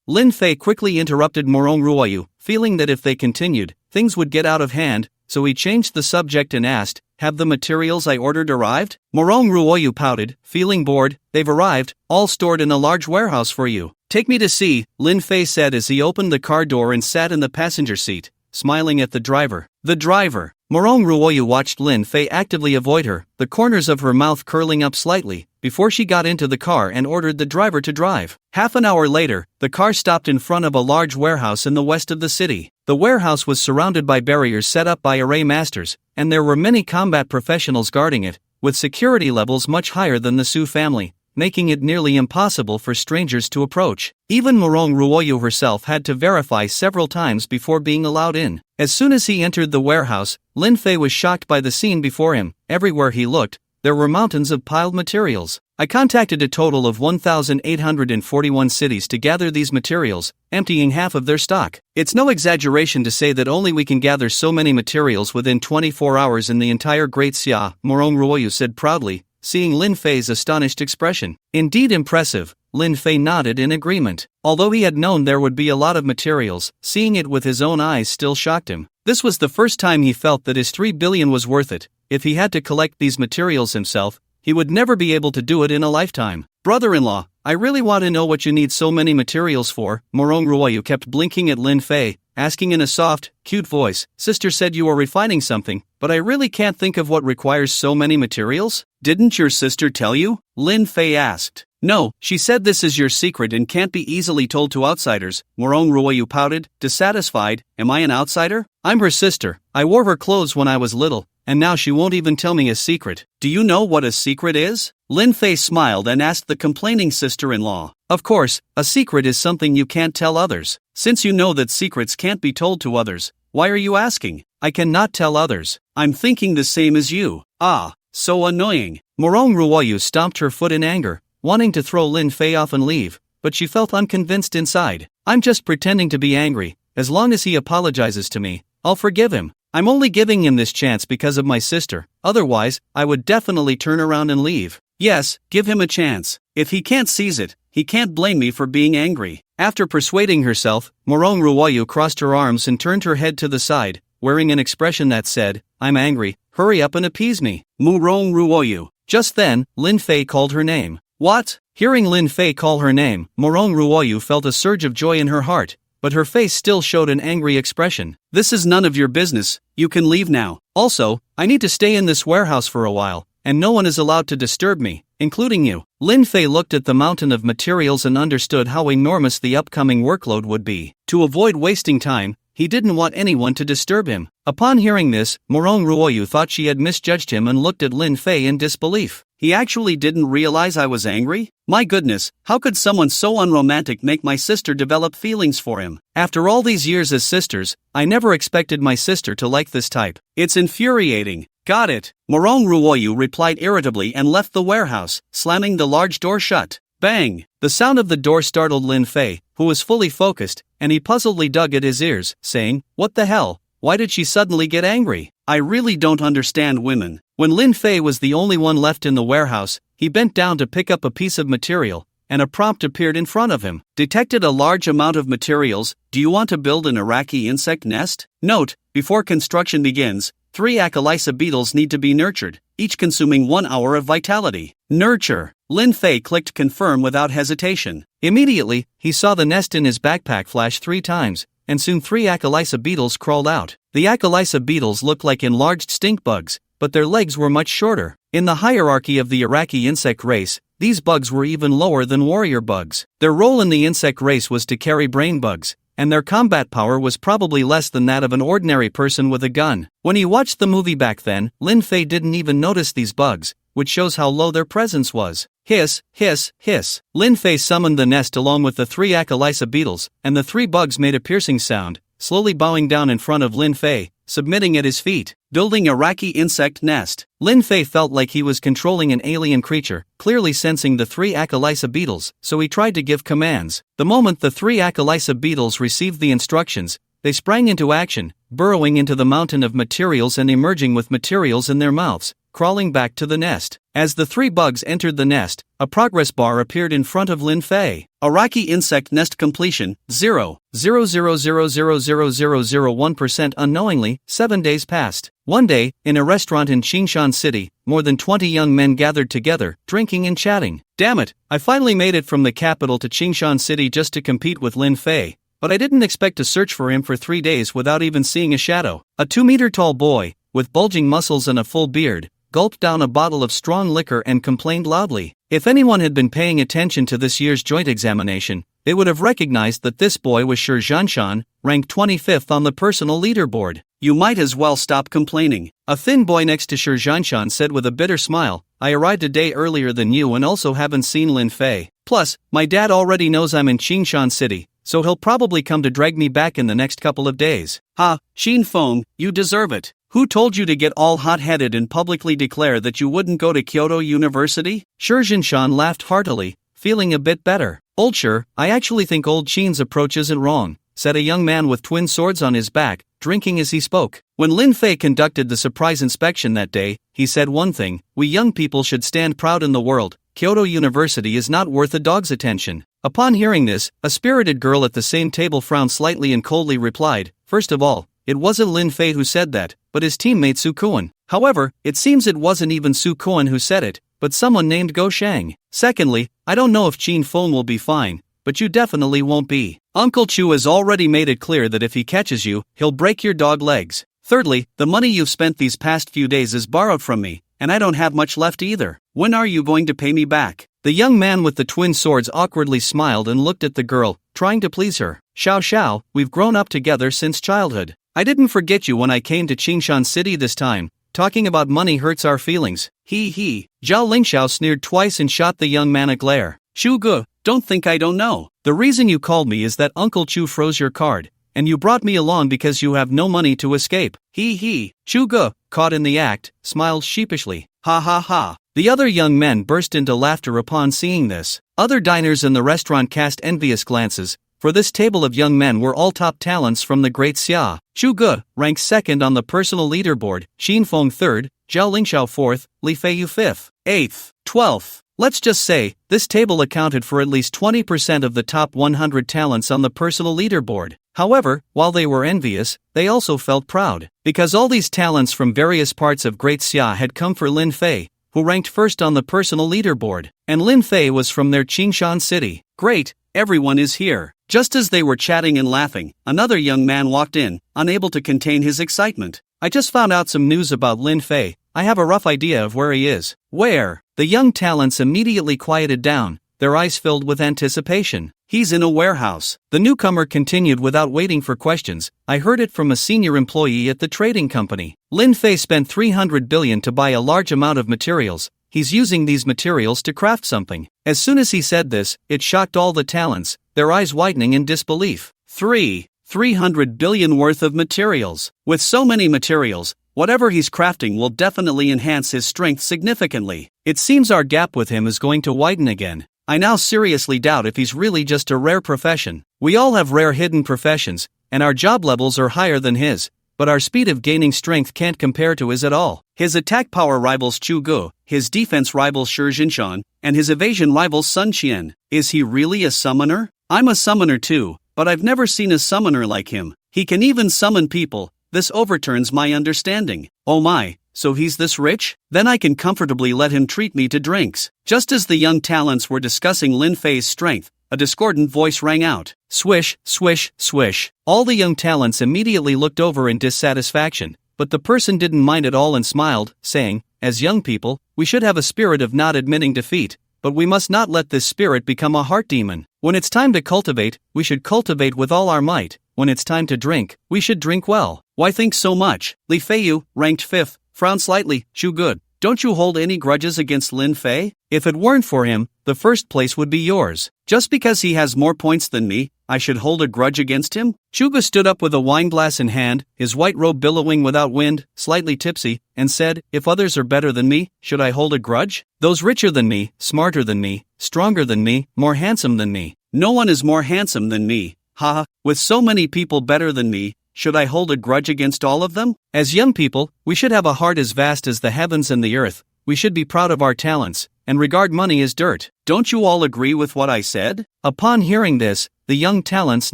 Lin Fei quickly interrupted Morong Ruoyu, feeling that if they continued, things would get out of hand, so he changed the subject and asked, have the materials I ordered arrived? Morong Ruoyu pouted, feeling bored. They've arrived, all stored in a large warehouse for you. Take me to see, Lin Fei said as he opened the car door and sat in the passenger seat, smiling at the driver. The driver. Morong Ruoyu watched Lin Fei actively avoid her, the corners of her mouth curling up slightly, before she got into the car and ordered the driver to drive. Half an hour later, the car stopped in front of a large warehouse in the west of the city. The warehouse was surrounded by barriers set up by array masters, and there were many combat professionals guarding it, with security levels much higher than the Su family. making it nearly impossible for strangers to approach. Even Morong Ruoyu herself had to verify several times before being allowed in. As soon as he entered the warehouse, Lin Fei was shocked by the scene before him. Everywhere he looked, there were mountains of piled materials. I contacted a total of 1,841 cities to gather these materials, emptying half of their stock. It's no exaggeration to say that only we can gather so many materials within 24 hours in the entire Great Xia, Morong Ruoyu said proudly, seeing Lin Fei's astonished expression. Indeed impressive, Lin Fei nodded in agreement. Although he had known there would be a lot of materials, seeing it with his own eyes still shocked him. This was the first time he felt that his 3 billion was worth it. If he had to collect these materials himself, he would never be able to do it in a lifetime. Brother-in-law, I really want to know what you need so many materials for. Morong Ruoyu kept blinking at Lin Fei, asking in a soft, cute voice. Sister said you are refining something, but I really can't think of what requires so many materials. Didn't your sister tell you? Lin Fei asked. No, she said this is your secret and can't be easily told to outsiders. Morong Ruoyu pouted, dissatisfied. Am I an outsider? I'm her sister. I wore her clothes when I was little, and now she won't even tell me a secret. Do you know what a secret is? Lin Fei smiled and asked the complaining sister-in-law. Of course, a secret is something you can't tell others. Since you know that secrets can't be told to others, why are you asking? I cannot tell others. I'm thinking the same as you. Ah, so annoying. Morong Ruoyu stomped her foot in anger, wanting to throw Lin Fei off and leave, but she felt unconvinced inside. I'm just pretending to be angry. As long as he apologizes to me, I'll forgive him. I'm only giving him this chance because of my sister, otherwise, I would definitely turn around and leave. Yes, give him a chance. If he can't seize it, he can't blame me for being angry. After persuading herself, Morong Ruoyu crossed her arms and turned her head to the side, wearing an expression that said, I'm angry, hurry up and appease me. Morong Ruoyu. Just then, Lin Fei called her name. What? Hearing Lin Fei call her name, Morong Ruoyu felt a surge of joy in her heart, but her face still showed an angry expression. This is none of your business, you can leave now. Also, I need to stay in this warehouse for a while, and no one is allowed to disturb me, including you. Lin Fei looked at the mountain of materials and understood how enormous the upcoming workload would be. To avoid wasting time, he didn't want anyone to disturb him. Upon hearing this, Morong Ruoyu thought she had misjudged him and looked at Lin Fei in disbelief. He actually didn't realize I was angry? My goodness, how could someone so unromantic make my sister develop feelings for him? After all these years as sisters, I never expected my sister to like this type. It's infuriating. Got it. Morong Ruoyu replied irritably and left the warehouse, slamming the large door shut. Bang! The sound of the door startled Lin Fei, who was fully focused, and he puzzledly dug at his ears, saying, What the hell? Why did she suddenly get angry? I really don't understand women. When Lin Fei was the only one left in the warehouse, he bent down to pick up a piece of material, and a prompt appeared in front of him. Detected a large amount of materials. Do you want to build an Iraqi insect nest? Note, before construction begins, 3 Acalysa beetles need to be nurtured, each consuming 1 hour of vitality. Nurture. Lin Fei clicked confirm without hesitation. Immediately, he saw the nest in his backpack flash 3 times, and soon 3 Acalysa beetles crawled out. The Acalysa beetles looked like enlarged stink bugs, but their legs were much shorter. In the hierarchy of the Iraqi insect race, these bugs were even lower than warrior bugs. Their role in the insect race was to carry brain bugs, and their combat power was probably less than that of an ordinary person with a gun. When he watched the movie back then, Lin Fei didn't even notice these bugs, which shows how low their presence was. Hiss, hiss, hiss. Lin Fei summoned the nest along with the 3 Acalysa beetles, and the 3 bugs made a piercing sound, slowly bowing down in front of Lin Fei, submitting at his feet. Building Iraqi insect nest. Lin Fei felt like he was controlling an alien creature, clearly sensing the 3 Acalysa beetles, so he tried to give commands. The moment the 3 Acalysa beetles received the instructions, they sprang into action, burrowing into the mountain of materials and emerging with materials in their mouths, crawling back to the nest. As the 3 bugs entered the nest, a progress bar appeared in front of Lin Fei. Iraqi insect nest completion, 0.0000001%. Unknowingly, 7 days passed. One day, in a restaurant in Qingshan City, more than 20 young men gathered together, drinking and chatting. Damn it, I finally made it from the capital to Qingshan City just to compete with Lin Fei, but I didn't expect to search for him for 3 days without even seeing a shadow. A 2-meter-tall boy, with bulging muscles and a full beard, gulped down a bottle of strong liquor and complained loudly. If anyone had been paying attention to this year's joint examination, they would have recognized that this boy was Shi Zhanshan, ranked 25th on the personal leaderboard. you might as well stop complaining. A thin boy next to Shi Zhanshan said with a bitter smile, I arrived a day earlier than you and also haven't seen Lin Fei. Plus, my dad already knows I'm in Qingshan City, so he'll probably come to drag me back in the next couple of days. Ha, Xin Feng, you deserve it. Who told you to get all hot-headed and publicly declare that you wouldn't go to Kyoto University? Shi Zhanshan laughed heartily, feeling a bit better. Old Shi, I actually think old Qin's approach isn't wrong, said a young man with twin swords on his back, drinking as he spoke. When Lin Fei conducted the surprise inspection that day, he said one thing, we young people should stand proud in the world. Kyoto University is not worth a dog's attention. Upon hearing this, a spirited girl at the same table frowned slightly and coldly replied, first of all, it wasn't Lin Fei who said that, but his teammate Su Kuan. However, it seems it wasn't even Su Kuan who said it, but someone named Go Shang. Secondly, I don't know if Qin Feng will be fine, but you definitely won't be. Uncle Chu has already made it clear that if he catches you, he'll break your dog legs. Thirdly, the money you've spent these past few days is borrowed from me, and I don't have much left either. When are you going to pay me back? The young man with the twin swords awkwardly smiled and looked at the girl, trying to please her. Xiao Xiao, we've grown up together since childhood. I didn't forget you when I came to Qingshan City this time. Talking about money hurts our feelings. He. Zhao Lingxiao sneered twice and shot the young man a glare. Shu Ge, don't think I don't know. The reason you called me is that Uncle Chu froze your card, and you brought me along because you have no money to escape. He. Shu Ge, caught in the act, smiled sheepishly. Ha ha ha. The other young men burst into laughter upon seeing this. Other diners in the restaurant cast envious glances, for this table of young men were all top talents from the Great Xia. Shu Ge ranked second on the personal leaderboard, Xin Feng third, Zhao Lingxiao fourth, Li Feiyu fifth, eighth, 12th. Let's just say, this table accounted for at least 20% of the top 100 talents on the personal leaderboard. However, while they were envious, they also felt proud, because all these talents from various parts of Great Xia had come for Lin Fei, who ranked first on the personal leaderboard, and Lin Fei was from their Qingshan City. Great, everyone is here. Just as they were chatting and laughing, another young man walked in, unable to contain his excitement. I just found out some news about Lin Fei. I have a rough idea of where he is. Where? The young talents immediately quieted down, their eyes filled with anticipation. He's in a warehouse. The newcomer continued without waiting for questions. I heard it from a senior employee at the trading company. Lin Fei spent 300 billion to buy a large amount of materials. He's using these materials to craft something. As soon as he said this, it shocked all the talents, their eyes widening in disbelief. 300 billion worth of materials. With so many materials, whatever he's crafting will definitely enhance his strength significantly. It seems our gap with him is going to widen again. I now seriously doubt if he's really just a rare profession. We all have rare hidden professions, and our job levels are higher than his, but our speed of gaining strength can't compare to his at all. His attack power rivals Chu Ge, his defense rivals Shi Zhanshan, and his evasion rivals Sun Qian. Is he really a summoner? I'm a summoner too, but I've never seen a summoner like him. He can even summon people. This overturns my understanding. Oh my, so he's this rich? Then I can comfortably let him treat me to drinks. Just as the young talents were discussing Lin Fei's strength, a discordant voice rang out. Swish, swish, swish. All the young talents immediately looked over in dissatisfaction, but the person didn't mind at all and smiled, saying, as young people, we should have a spirit of not admitting defeat, but we must not let this spirit become a heart demon. When it's time to cultivate, we should cultivate with all our might. When it's time to drink, we should drink well. Why think so much? Li Feiyu, ranked 5th, frowned slightly. Shu Ge, don't you hold any grudges against Lin Fei? If it weren't for him, the first place would be yours. Just because he has more points than me, I should hold a grudge against him? Shu Ge stood up with a wineglass in hand, his white robe billowing without wind, slightly tipsy, and said, if others are better than me, should I hold a grudge? Those richer than me, smarter than me, stronger than me, more handsome than me. No one is more handsome than me. Haha, with so many people better than me, should I hold a grudge against all of them? As young people, we should have a heart as vast as the heavens and the earth. We should be proud of our talents, and regard money as dirt. Don't you all agree with what I said? Upon hearing this, the young talents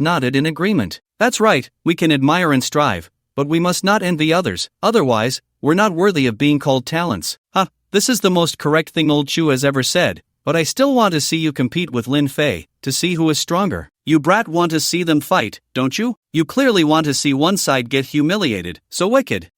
nodded in agreement. That's right, we can admire and strive, but we must not envy others, otherwise, we're not worthy of being called talents. This is the most correct thing old Chu has ever said, but I still want to see you compete with Lin Fei, to see who is stronger. You brat want to see them fight, don't you? You clearly want to see one side get humiliated, so wicked.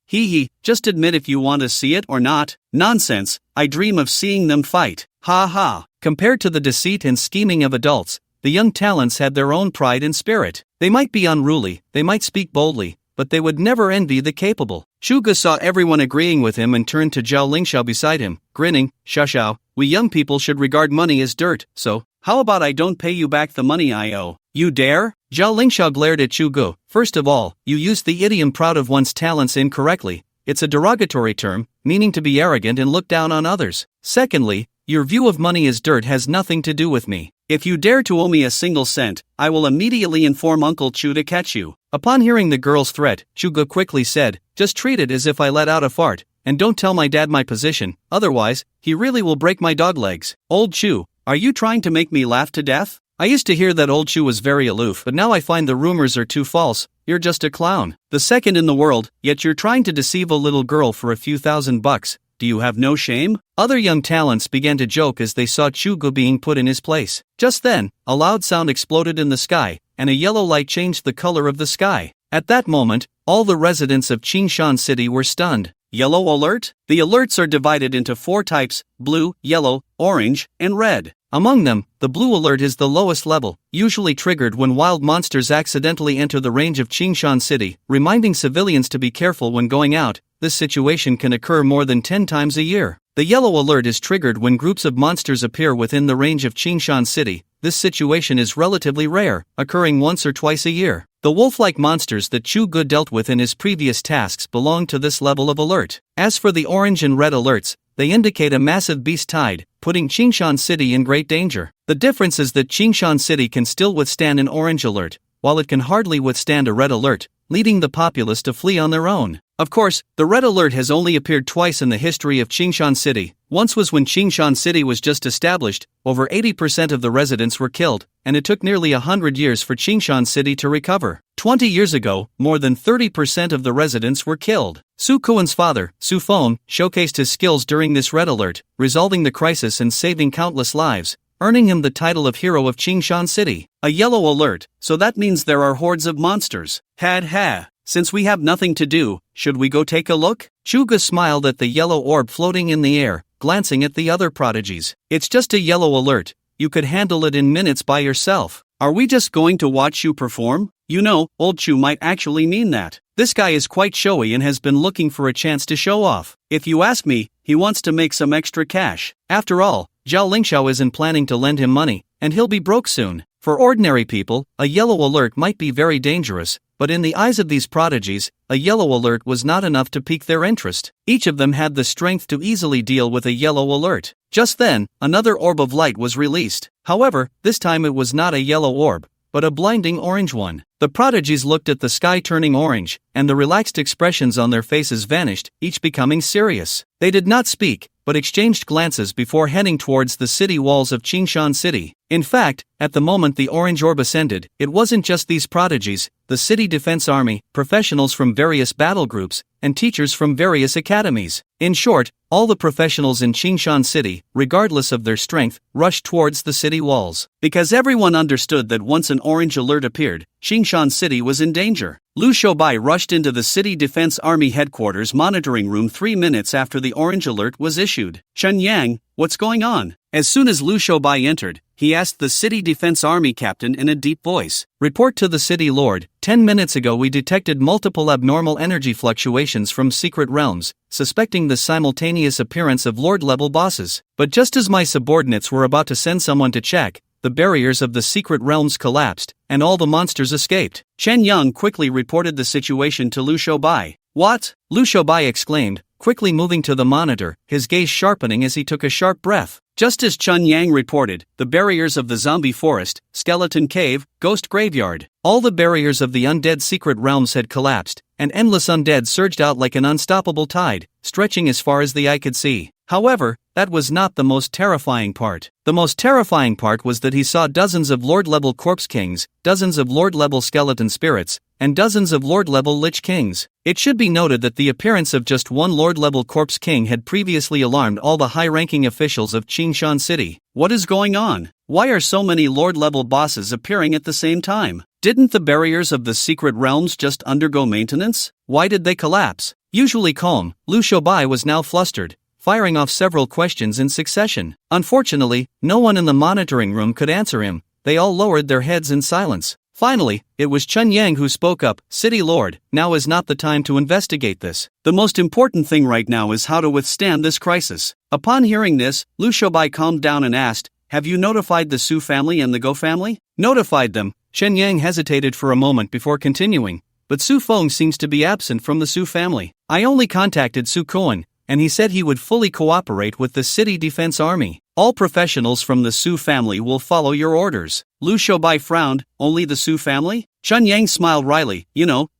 Just admit if you want to see it or not. Nonsense, I dream of seeing them fight. Ha ha. Compared to the deceit and scheming of adults, the young talents had their own pride and spirit. They might be unruly, they might speak boldly, but they would never envy the capable. Chuga saw everyone agreeing with him and turned to Zhao Lingxiao beside him, grinning. Xiao, we young people should regard money as dirt, so how about I don't pay you back the money I owe? You dare? Zhao Lingxiao glared at Chuga. First of all, you used the idiom proud of one's talents incorrectly. It's a derogatory term, meaning to be arrogant and look down on others. Secondly, your view of money as dirt has nothing to do with me. If you dare to owe me a single cent, I will immediately inform Uncle Chu to catch you. Upon hearing the girl's threat, Chuga quickly said, just treat it as if I let out a fart, and don't tell my dad my position, otherwise, he really will break my dog legs. Old Chu, are you trying to make me laugh to death? I used to hear that Old Chu was very aloof, but now I find the rumors are too false. You're just a clown. The second in the world, yet you're trying to deceive a little girl for a few $1,000. Do you have no shame? Other young talents began to joke as they saw Chuga being put in his place. Just then, a loud sound exploded in the sky, and a yellow light changed the color of the sky. At that moment, all the residents of Qingshan City were stunned. Yellow alert? The alerts are divided into 4 types: blue, yellow, orange, and red. Among them, the blue alert is the lowest level, usually triggered when wild monsters accidentally enter the range of Qingshan City, reminding civilians to be careful when going out. This situation can occur more than 10 times a year. The yellow alert is triggered when groups of monsters appear within the range of Qingshan City. This situation is relatively rare, occurring once or twice a year. The wolf-like monsters that Chuga dealt with in his previous tasks belong to this level of alert. As for the orange and red alerts, they indicate a massive beast tide, putting Qingshan City in great danger. The difference is that Qingshan City can still withstand an orange alert, while it can hardly withstand a red alert, leading the populace to flee on their own. Of course, the red alert has only appeared twice in the history of Qingshan City. Once was when Qingshan City was just established, over 80% of the residents were killed, and it took nearly 100 years for Qingshan City to recover. 20 years ago, more than 30% of the residents were killed. Su Kuan's father, Su Feng, showcased his skills during this red alert, resolving the crisis and saving countless lives, earning him the title of Hero of Qingshan City. A yellow alert, so that means there are hordes of monsters. Ha. Since we have nothing to do, should we go take a look? Chuga smiled at the yellow orb floating in the air, glancing at the other prodigies. It's just a yellow alert. You could handle it in minutes by yourself. Are we just going to watch you perform? You know, Old Chu might actually mean that. This guy is quite showy and has been looking for a chance to show off. If you ask me, he wants to make some extra cash. After all, Zhao Lingxiao isn't planning to lend him money, and he'll be broke soon. For ordinary people, a yellow alert might be very dangerous, but in the eyes of these prodigies, a yellow alert was not enough to pique their interest. Each of them had the strength to easily deal with a yellow alert. Just then, another orb of light was released. However, this time it was not a yellow orb, but a blinding orange one. The prodigies looked at the sky turning orange, and the relaxed expressions on their faces vanished, each becoming serious. They did not speak, but exchanged glances before heading towards the city walls of Qingshan City. In fact, at the moment the orange orb ascended, it wasn't just these prodigies, the city defense army, professionals from various battle groups, and teachers from various academies. In short, all the professionals in Qingshan City, regardless of their strength, rushed towards the city walls. Because everyone understood that once an orange alert appeared, Qingshan City was in danger. Lu Shoubai rushed into the City Defense Army headquarters monitoring room 3 minutes after the orange alert was issued. Chen Yang, what's going on? As soon as Lu Shoubai entered, he asked the City Defense Army captain in a deep voice. Report to the City Lord. 10 minutes ago we detected multiple abnormal energy fluctuations from secret realms, suspecting the simultaneous appearance of Lord-level bosses. But just as my subordinates were about to send someone to check, the barriers of the secret realms collapsed, and all the monsters escaped. Chen Yang quickly reported the situation to Lu Shoubai. What? Lu Shoubai exclaimed, quickly moving to the monitor, his gaze sharpening as he took a sharp breath. Just as Chen Yang reported, the barriers of the zombie forest, skeleton cave, ghost graveyard, all the barriers of the undead secret realms had collapsed, and endless undead surged out like an unstoppable tide, stretching as far as the eye could see. However, that was not the most terrifying part. The most terrifying part was that he saw dozens of Lord-level corpse kings, dozens of Lord-level skeleton spirits, and dozens of Lord-level lich kings. It should be noted that the appearance of just one Lord-level corpse king had previously alarmed all the high-ranking officials of Qingshan City. What is going on? Why are so many Lord-level bosses appearing at the same time? Didn't the barriers of the secret realms just undergo maintenance? Why did they collapse? Usually calm, Lu Shoubai was now flustered, firing off several questions in succession. Unfortunately, no one in the monitoring room could answer him. They all lowered their heads in silence. Finally, it was Chun Yang who spoke up. City Lord, now is not the time to investigate this. The most important thing right now is how to withstand this crisis. Upon hearing this, Liu Shoubai calmed down and asked, have you notified the Su family and the Go family? Notified them. Chen Yang hesitated for a moment before continuing, but Su Feng seems to be absent from the Su family. I only contacted Su Koan, and he said he would fully cooperate with the city defense army. All professionals from the Su family will follow your orders. Liu Shoubai frowned. Only the Su family? Chun Yang smiled wryly.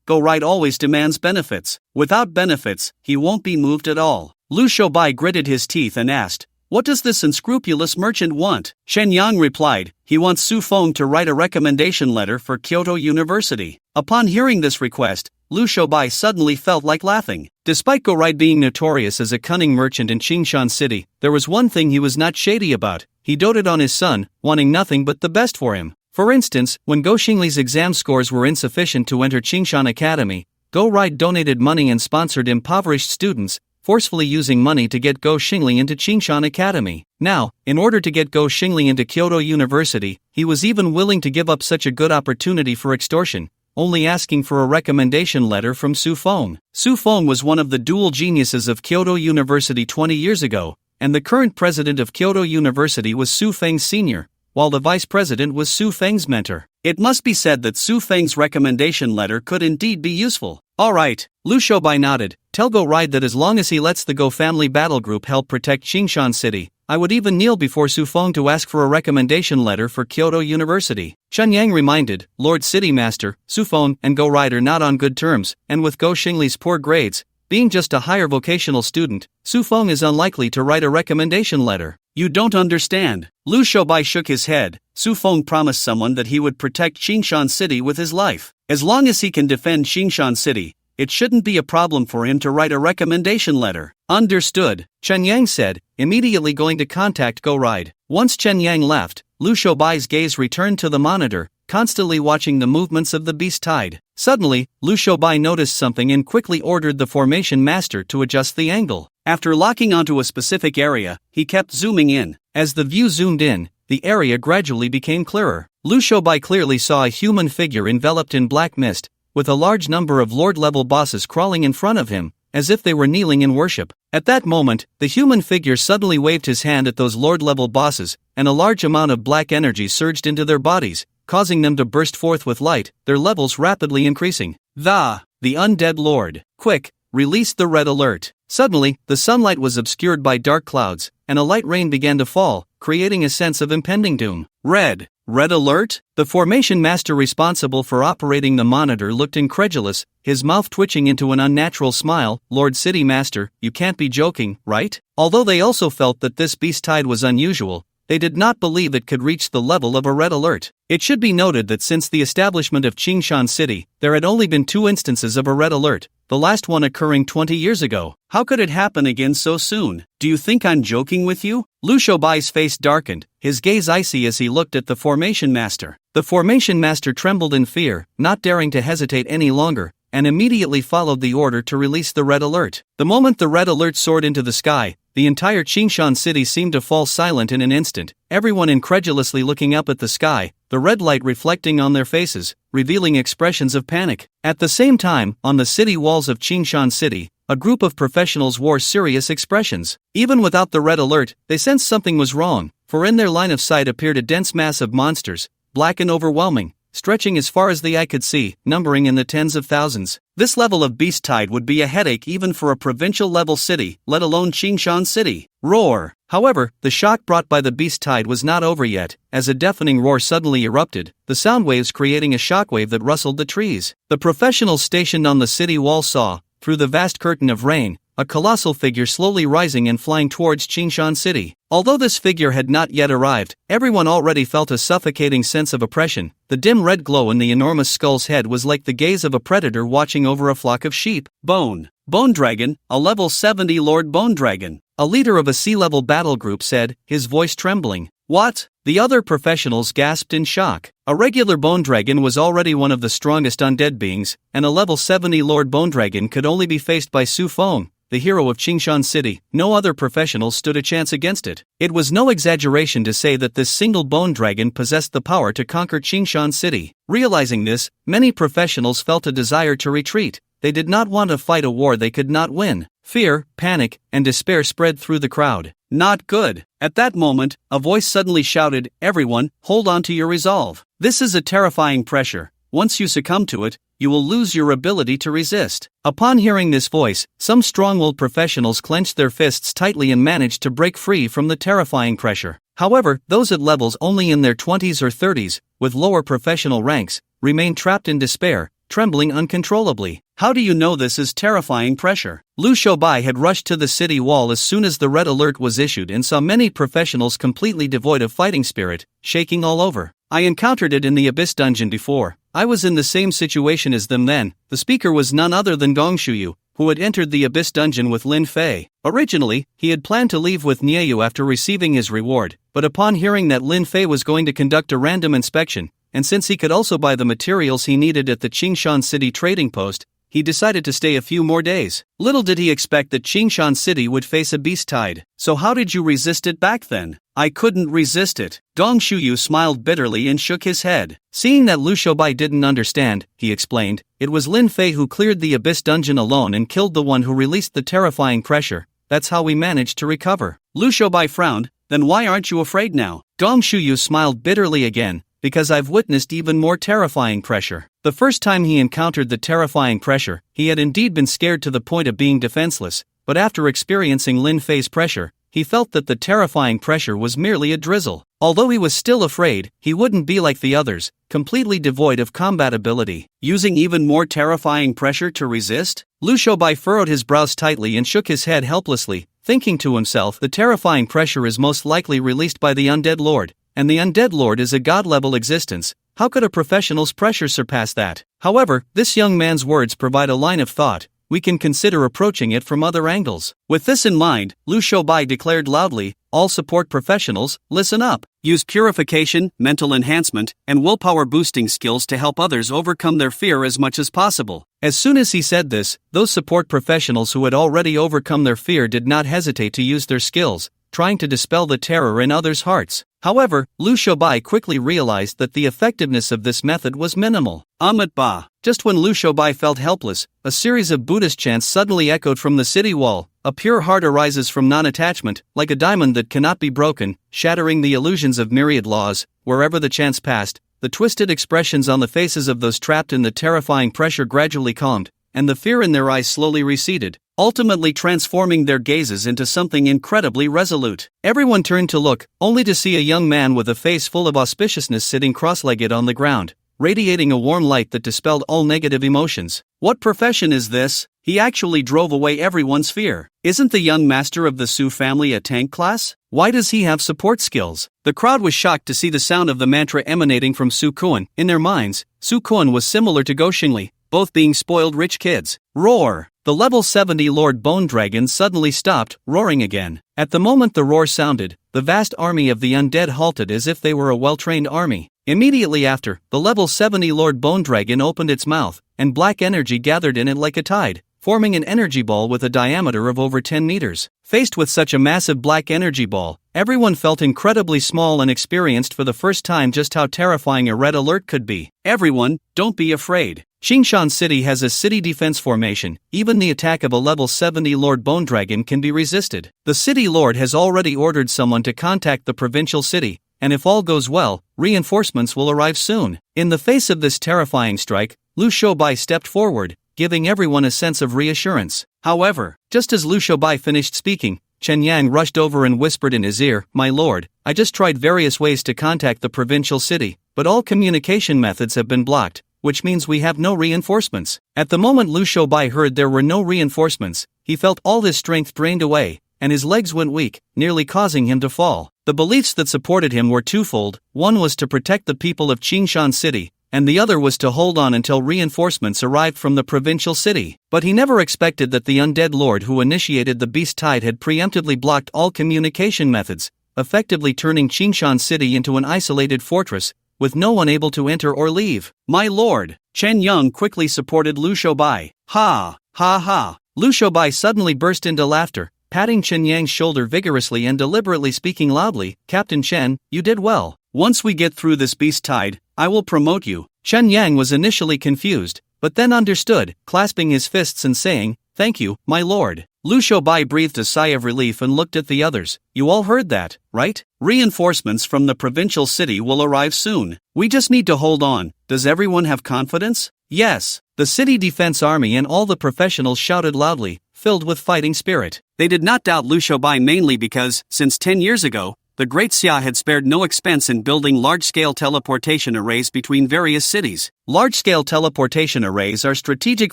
Go right always demands benefits. Without benefits, he won't be moved at all. Liu Shoubai gritted his teeth and asked, what does this unscrupulous merchant want? Shen Yang replied, he wants Su Feng to write a recommendation letter for Kyoto University. Upon hearing this request, Liu Shoubai suddenly felt like laughing. Despite Go Ride being notorious as a cunning merchant in Qingshan City, there was one thing he was not shady about. He doted on his son, wanting nothing but the best for him. For instance, when Go Xingli's exam scores were insufficient to enter Qingshan Academy, Go Ride donated money and sponsored impoverished students, forcefully using money to get Go Xingli into Qingshan Academy. Now, in order to get Go Xingli into Kyoto University, he was even willing to give up such a good opportunity for extortion, only asking for a recommendation letter from Su Feng. Su Feng was one of the dual geniuses of Kyoto University 20 years ago, and the current president of Kyoto University was Su Feng's senior, while the vice president was Su Feng's mentor. It must be said that Su Feng's recommendation letter could indeed be useful. Alright, Liu Shoubai nodded. Tell Go Ride that as long as he lets the Go family battle group help protect Qingshan City, I would even kneel before Su Feng to ask for a recommendation letter for Kyoto University. Chun Yang reminded, Lord City Master, Su Feng and Go Ride are not on good terms, and with Go Xingli's poor grades, being just a higher vocational student, Su Feng is unlikely to write a recommendation letter. You don't understand. Liu Shoubai shook his head. Su Feng promised someone that he would protect Qingshan City with his life. As long as he can defend Qingshan City, it shouldn't be a problem for him to write a recommendation letter. Understood, Chen Yang said, immediately going to contact Go Ride. Once Chen Yang left, Liu Shoubai's gaze returned to the monitor, constantly watching the movements of the beast tide. Suddenly, Liu Shoubai noticed something and quickly ordered the formation master to adjust the angle. After locking onto a specific area, he kept zooming in. As the view zoomed in, the area gradually became clearer. Liu Shoubai clearly saw a human figure enveloped in black mist, with a large number of lord-level bosses crawling in front of him, as if they were kneeling in worship. At that moment, the human figure suddenly waved his hand at those lord-level bosses, and a large amount of black energy surged into their bodies, causing them to burst forth with light, their levels rapidly increasing. The undead lord. Quick, release the red alert. Suddenly, the sunlight was obscured by dark clouds, and a light rain began to fall, creating a sense of impending doom. Red alert? The formation master responsible for operating the monitor looked incredulous, his mouth twitching into an unnatural smile. Lord City Master, you can't be joking, right? Although they also felt that this beast tide was unusual, they did not believe it could reach the level of a red alert. It should be noted that since the establishment of Qingshan City, there had only been 2 instances of a red alert, the last one occurring 20 years ago. How could it happen again so soon? Do you think I'm joking with you? Liu Shoubai's face darkened, his gaze icy as he looked at the formation master. The formation master trembled in fear, not daring to hesitate any longer, and immediately followed the order to release the red alert. The moment the red alert soared into the sky, the entire Qingshan City seemed to fall silent in an instant, everyone incredulously looking up at the sky, the red light reflecting on their faces, revealing expressions of panic. At the same time, on the city walls of Qingshan City, a group of professionals wore serious expressions. Even without the red alert, they sensed something was wrong, for in their line of sight appeared a dense mass of monsters, black and overwhelming, stretching as far as the eye could see, numbering in the tens of thousands. This level of beast tide would be a headache even for a provincial-level city, let alone Qingshan City. Roar! However, the shock brought by the beast tide was not over yet, as a deafening roar suddenly erupted, the sound waves creating a shockwave that rustled the trees. The professionals stationed on the city wall saw, through the vast curtain of rain, a colossal figure slowly rising and flying towards Qingshan City. Although this figure had not yet arrived, everyone already felt a suffocating sense of oppression. The dim red glow in the enormous skull's head was like the gaze of a predator watching over a flock of sheep. Bone Dragon, a level 70 Lord Bone Dragon. A leader of a sea-level battle group said, his voice trembling. What? The other professionals gasped in shock. A regular Bone Dragon was already one of the strongest undead beings, and a level 70 Lord Bone Dragon could only be faced by Su Feng, the hero of Qingshan City, no other professional stood a chance against it. It was no exaggeration to say that this single bone dragon possessed the power to conquer Qingshan City. Realizing this, many professionals felt a desire to retreat. They did not want to fight a war they could not win. Fear, panic, and despair spread through the crowd. Not good. At that moment, a voice suddenly shouted, "Everyone, hold on to your resolve. This is a terrifying pressure. Once you succumb to it, you will lose your ability to resist." Upon hearing this voice, some strong-willed professionals clenched their fists tightly and managed to break free from the terrifying pressure. However, those at levels only in their 20s or 30s, with lower professional ranks, remained trapped in despair, trembling uncontrollably. How do you know this is terrifying pressure? Liu Shoubai had rushed to the city wall as soon as the red alert was issued and saw many professionals completely devoid of fighting spirit, shaking all over. "I encountered it in the Abyss dungeon before. I was in the same situation as them then." The speaker was none other than Gong Shuyu, who had entered the Abyss dungeon with Lin Fei. Originally, he had planned to leave with Niayu after receiving his reward, but upon hearing that Lin Fei was going to conduct a random inspection, and since he could also buy the materials he needed at the Qingshan City trading post, he decided to stay a few more days. Little did he expect that Qingshan City would face a beast tide. "So how did you resist it back then?" "I couldn't resist it." Dong Shuyu smiled bitterly and shook his head. Seeing that Liu Shoubai didn't understand, he explained, "It was Lin Fei who cleared the Abyss dungeon alone and killed the one who released the terrifying pressure. That's how we managed to recover." Liu Shoubai frowned. "Then why aren't you afraid now?" Dong Shuyu smiled bitterly again. "Because I've witnessed even more terrifying pressure." The first time he encountered the terrifying pressure, he had indeed been scared to the point of being defenseless, but after experiencing Lin Fei's pressure, he felt that the terrifying pressure was merely a drizzle. Although he was still afraid, he wouldn't be like the others, completely devoid of combat ability. Using even more terrifying pressure to resist? Liu Shoubai furrowed his brows tightly and shook his head helplessly, thinking to himself, the terrifying pressure is most likely released by the Undead Lord, and the Undead Lord is a god-level existence. How could a professional's pressure surpass that? However, this young man's words provide a line of thought. We can consider approaching it from other angles. With this in mind, Liu Shoubai declared loudly, "All support professionals, listen up. Use purification, mental enhancement, and willpower boosting skills to help others overcome their fear as much as possible." As soon as he said this, those support professionals who had already overcome their fear did not hesitate to use their skills, trying to dispel the terror in others' hearts. However, Liu Shoubai quickly realized that the effectiveness of this method was minimal. Amat Ba. Just when Liu Shoubai felt helpless, a series of Buddhist chants suddenly echoed from the city wall. "A pure heart arises from non-attachment, like a diamond that cannot be broken, shattering the illusions of myriad laws." Wherever the chants passed, the twisted expressions on the faces of those trapped in the terrifying pressure gradually calmed, and the fear in their eyes slowly receded, ultimately transforming their gazes into something incredibly resolute. Everyone turned to look, only to see a young man with a face full of auspiciousness sitting cross-legged on the ground, radiating a warm light that dispelled all negative emotions. What profession is this? He actually drove away everyone's fear. Isn't the young master of the Su family a tank class? Why does he have support skills? The crowd was shocked to see the sound of the mantra emanating from Su Kuan. In their minds, Su Kuan was similar to Go Xingli, both being spoiled rich kids. Roar! The level 70 Lord Bone Dragon suddenly stopped, roaring again. At the moment the roar sounded, the vast army of the undead halted as if they were a well-trained army. Immediately after, the level 70 Lord Bone Dragon opened its mouth, and black energy gathered in it like a tide, forming an energy ball with a diameter of over 10 meters. Faced with such a massive black energy ball, everyone felt incredibly small and experienced for the first time just how terrifying a red alert could be. Everyone, don't be afraid. Qingshan City has a city defense formation. Even the attack of a level 70 Lord Bone Dragon can be resisted. The city lord has already ordered someone to contact the provincial city, and if all goes well, reinforcements will arrive soon. In the face of this terrifying strike, Liu Shoubai stepped forward, giving everyone a sense of reassurance. However, just as Liu Shoubai finished speaking, Chen Yang rushed over and whispered in his ear, "My lord, I just tried various ways to contact the provincial city, but all communication methods have been blocked, which means we have no reinforcements." At the moment Liu Shoubai heard there were no reinforcements, he felt all his strength drained away, and his legs went weak, nearly causing him to fall. The beliefs that supported him were twofold. One was to protect the people of Qingshan City, and the other was to hold on until reinforcements arrived from the provincial city. But he never expected that the undead lord who initiated the beast tide had preemptively blocked all communication methods, effectively turning Qingshan City into an isolated fortress, with no one able to enter or leave. "My lord!" Chen Yang quickly supported Liu Shoubai. "Ha! Ha ha! Lu Shoubai suddenly burst into laughter, patting Chen Yang's shoulder vigorously and deliberately speaking loudly, "Captain Chen, you did well. Once we get through this beast tide, I will promote you." Chen Yang was initially confused, but then understood, clasping his fists and saying, "Thank you, my lord." Lu Shoubai breathed a sigh of relief and looked at the others. "You all heard that, right? Reinforcements from the provincial city will arrive soon. We just need to hold on. Does everyone have confidence?" "Yes." The city defense army and all the professionals shouted loudly, filled with fighting spirit. They did not doubt Lu Shoubai mainly because, since 10 years ago, the Great Xia had spared no expense in building large-scale teleportation arrays between various cities. Large-scale teleportation arrays are strategic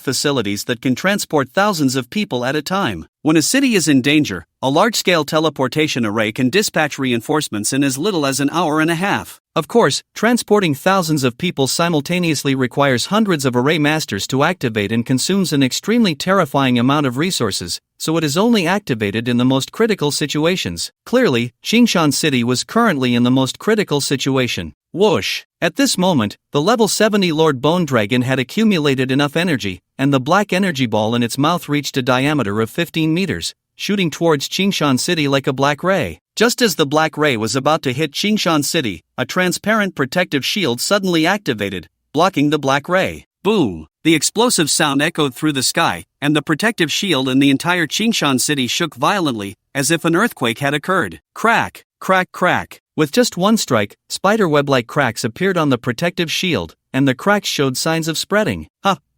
facilities that can transport thousands of people at a time. When a city is in danger, a large-scale teleportation array can dispatch reinforcements in as little as an hour and a half. Of course, transporting thousands of people simultaneously requires hundreds of array masters to activate and consumes an extremely terrifying amount of resources, so it is only activated in the most critical situations. Clearly, Qingshan City was currently in the most critical situation. Whoosh! At this moment, the level 70 Lord Bone Dragon had accumulated enough energy, and the black energy ball in its mouth reached a diameter of 15 meters, shooting towards Qingshan City like a black ray. Just as the black ray was about to hit Qingshan City, a transparent protective shield suddenly activated, blocking the black ray. Boom! The explosive sound echoed through the sky, and the protective shield in the entire Qingshan City shook violently, as if an earthquake had occurred. Crack! Crack! Crack! With just one strike, spiderweb-like cracks appeared on the protective shield, and the cracks showed signs of spreading.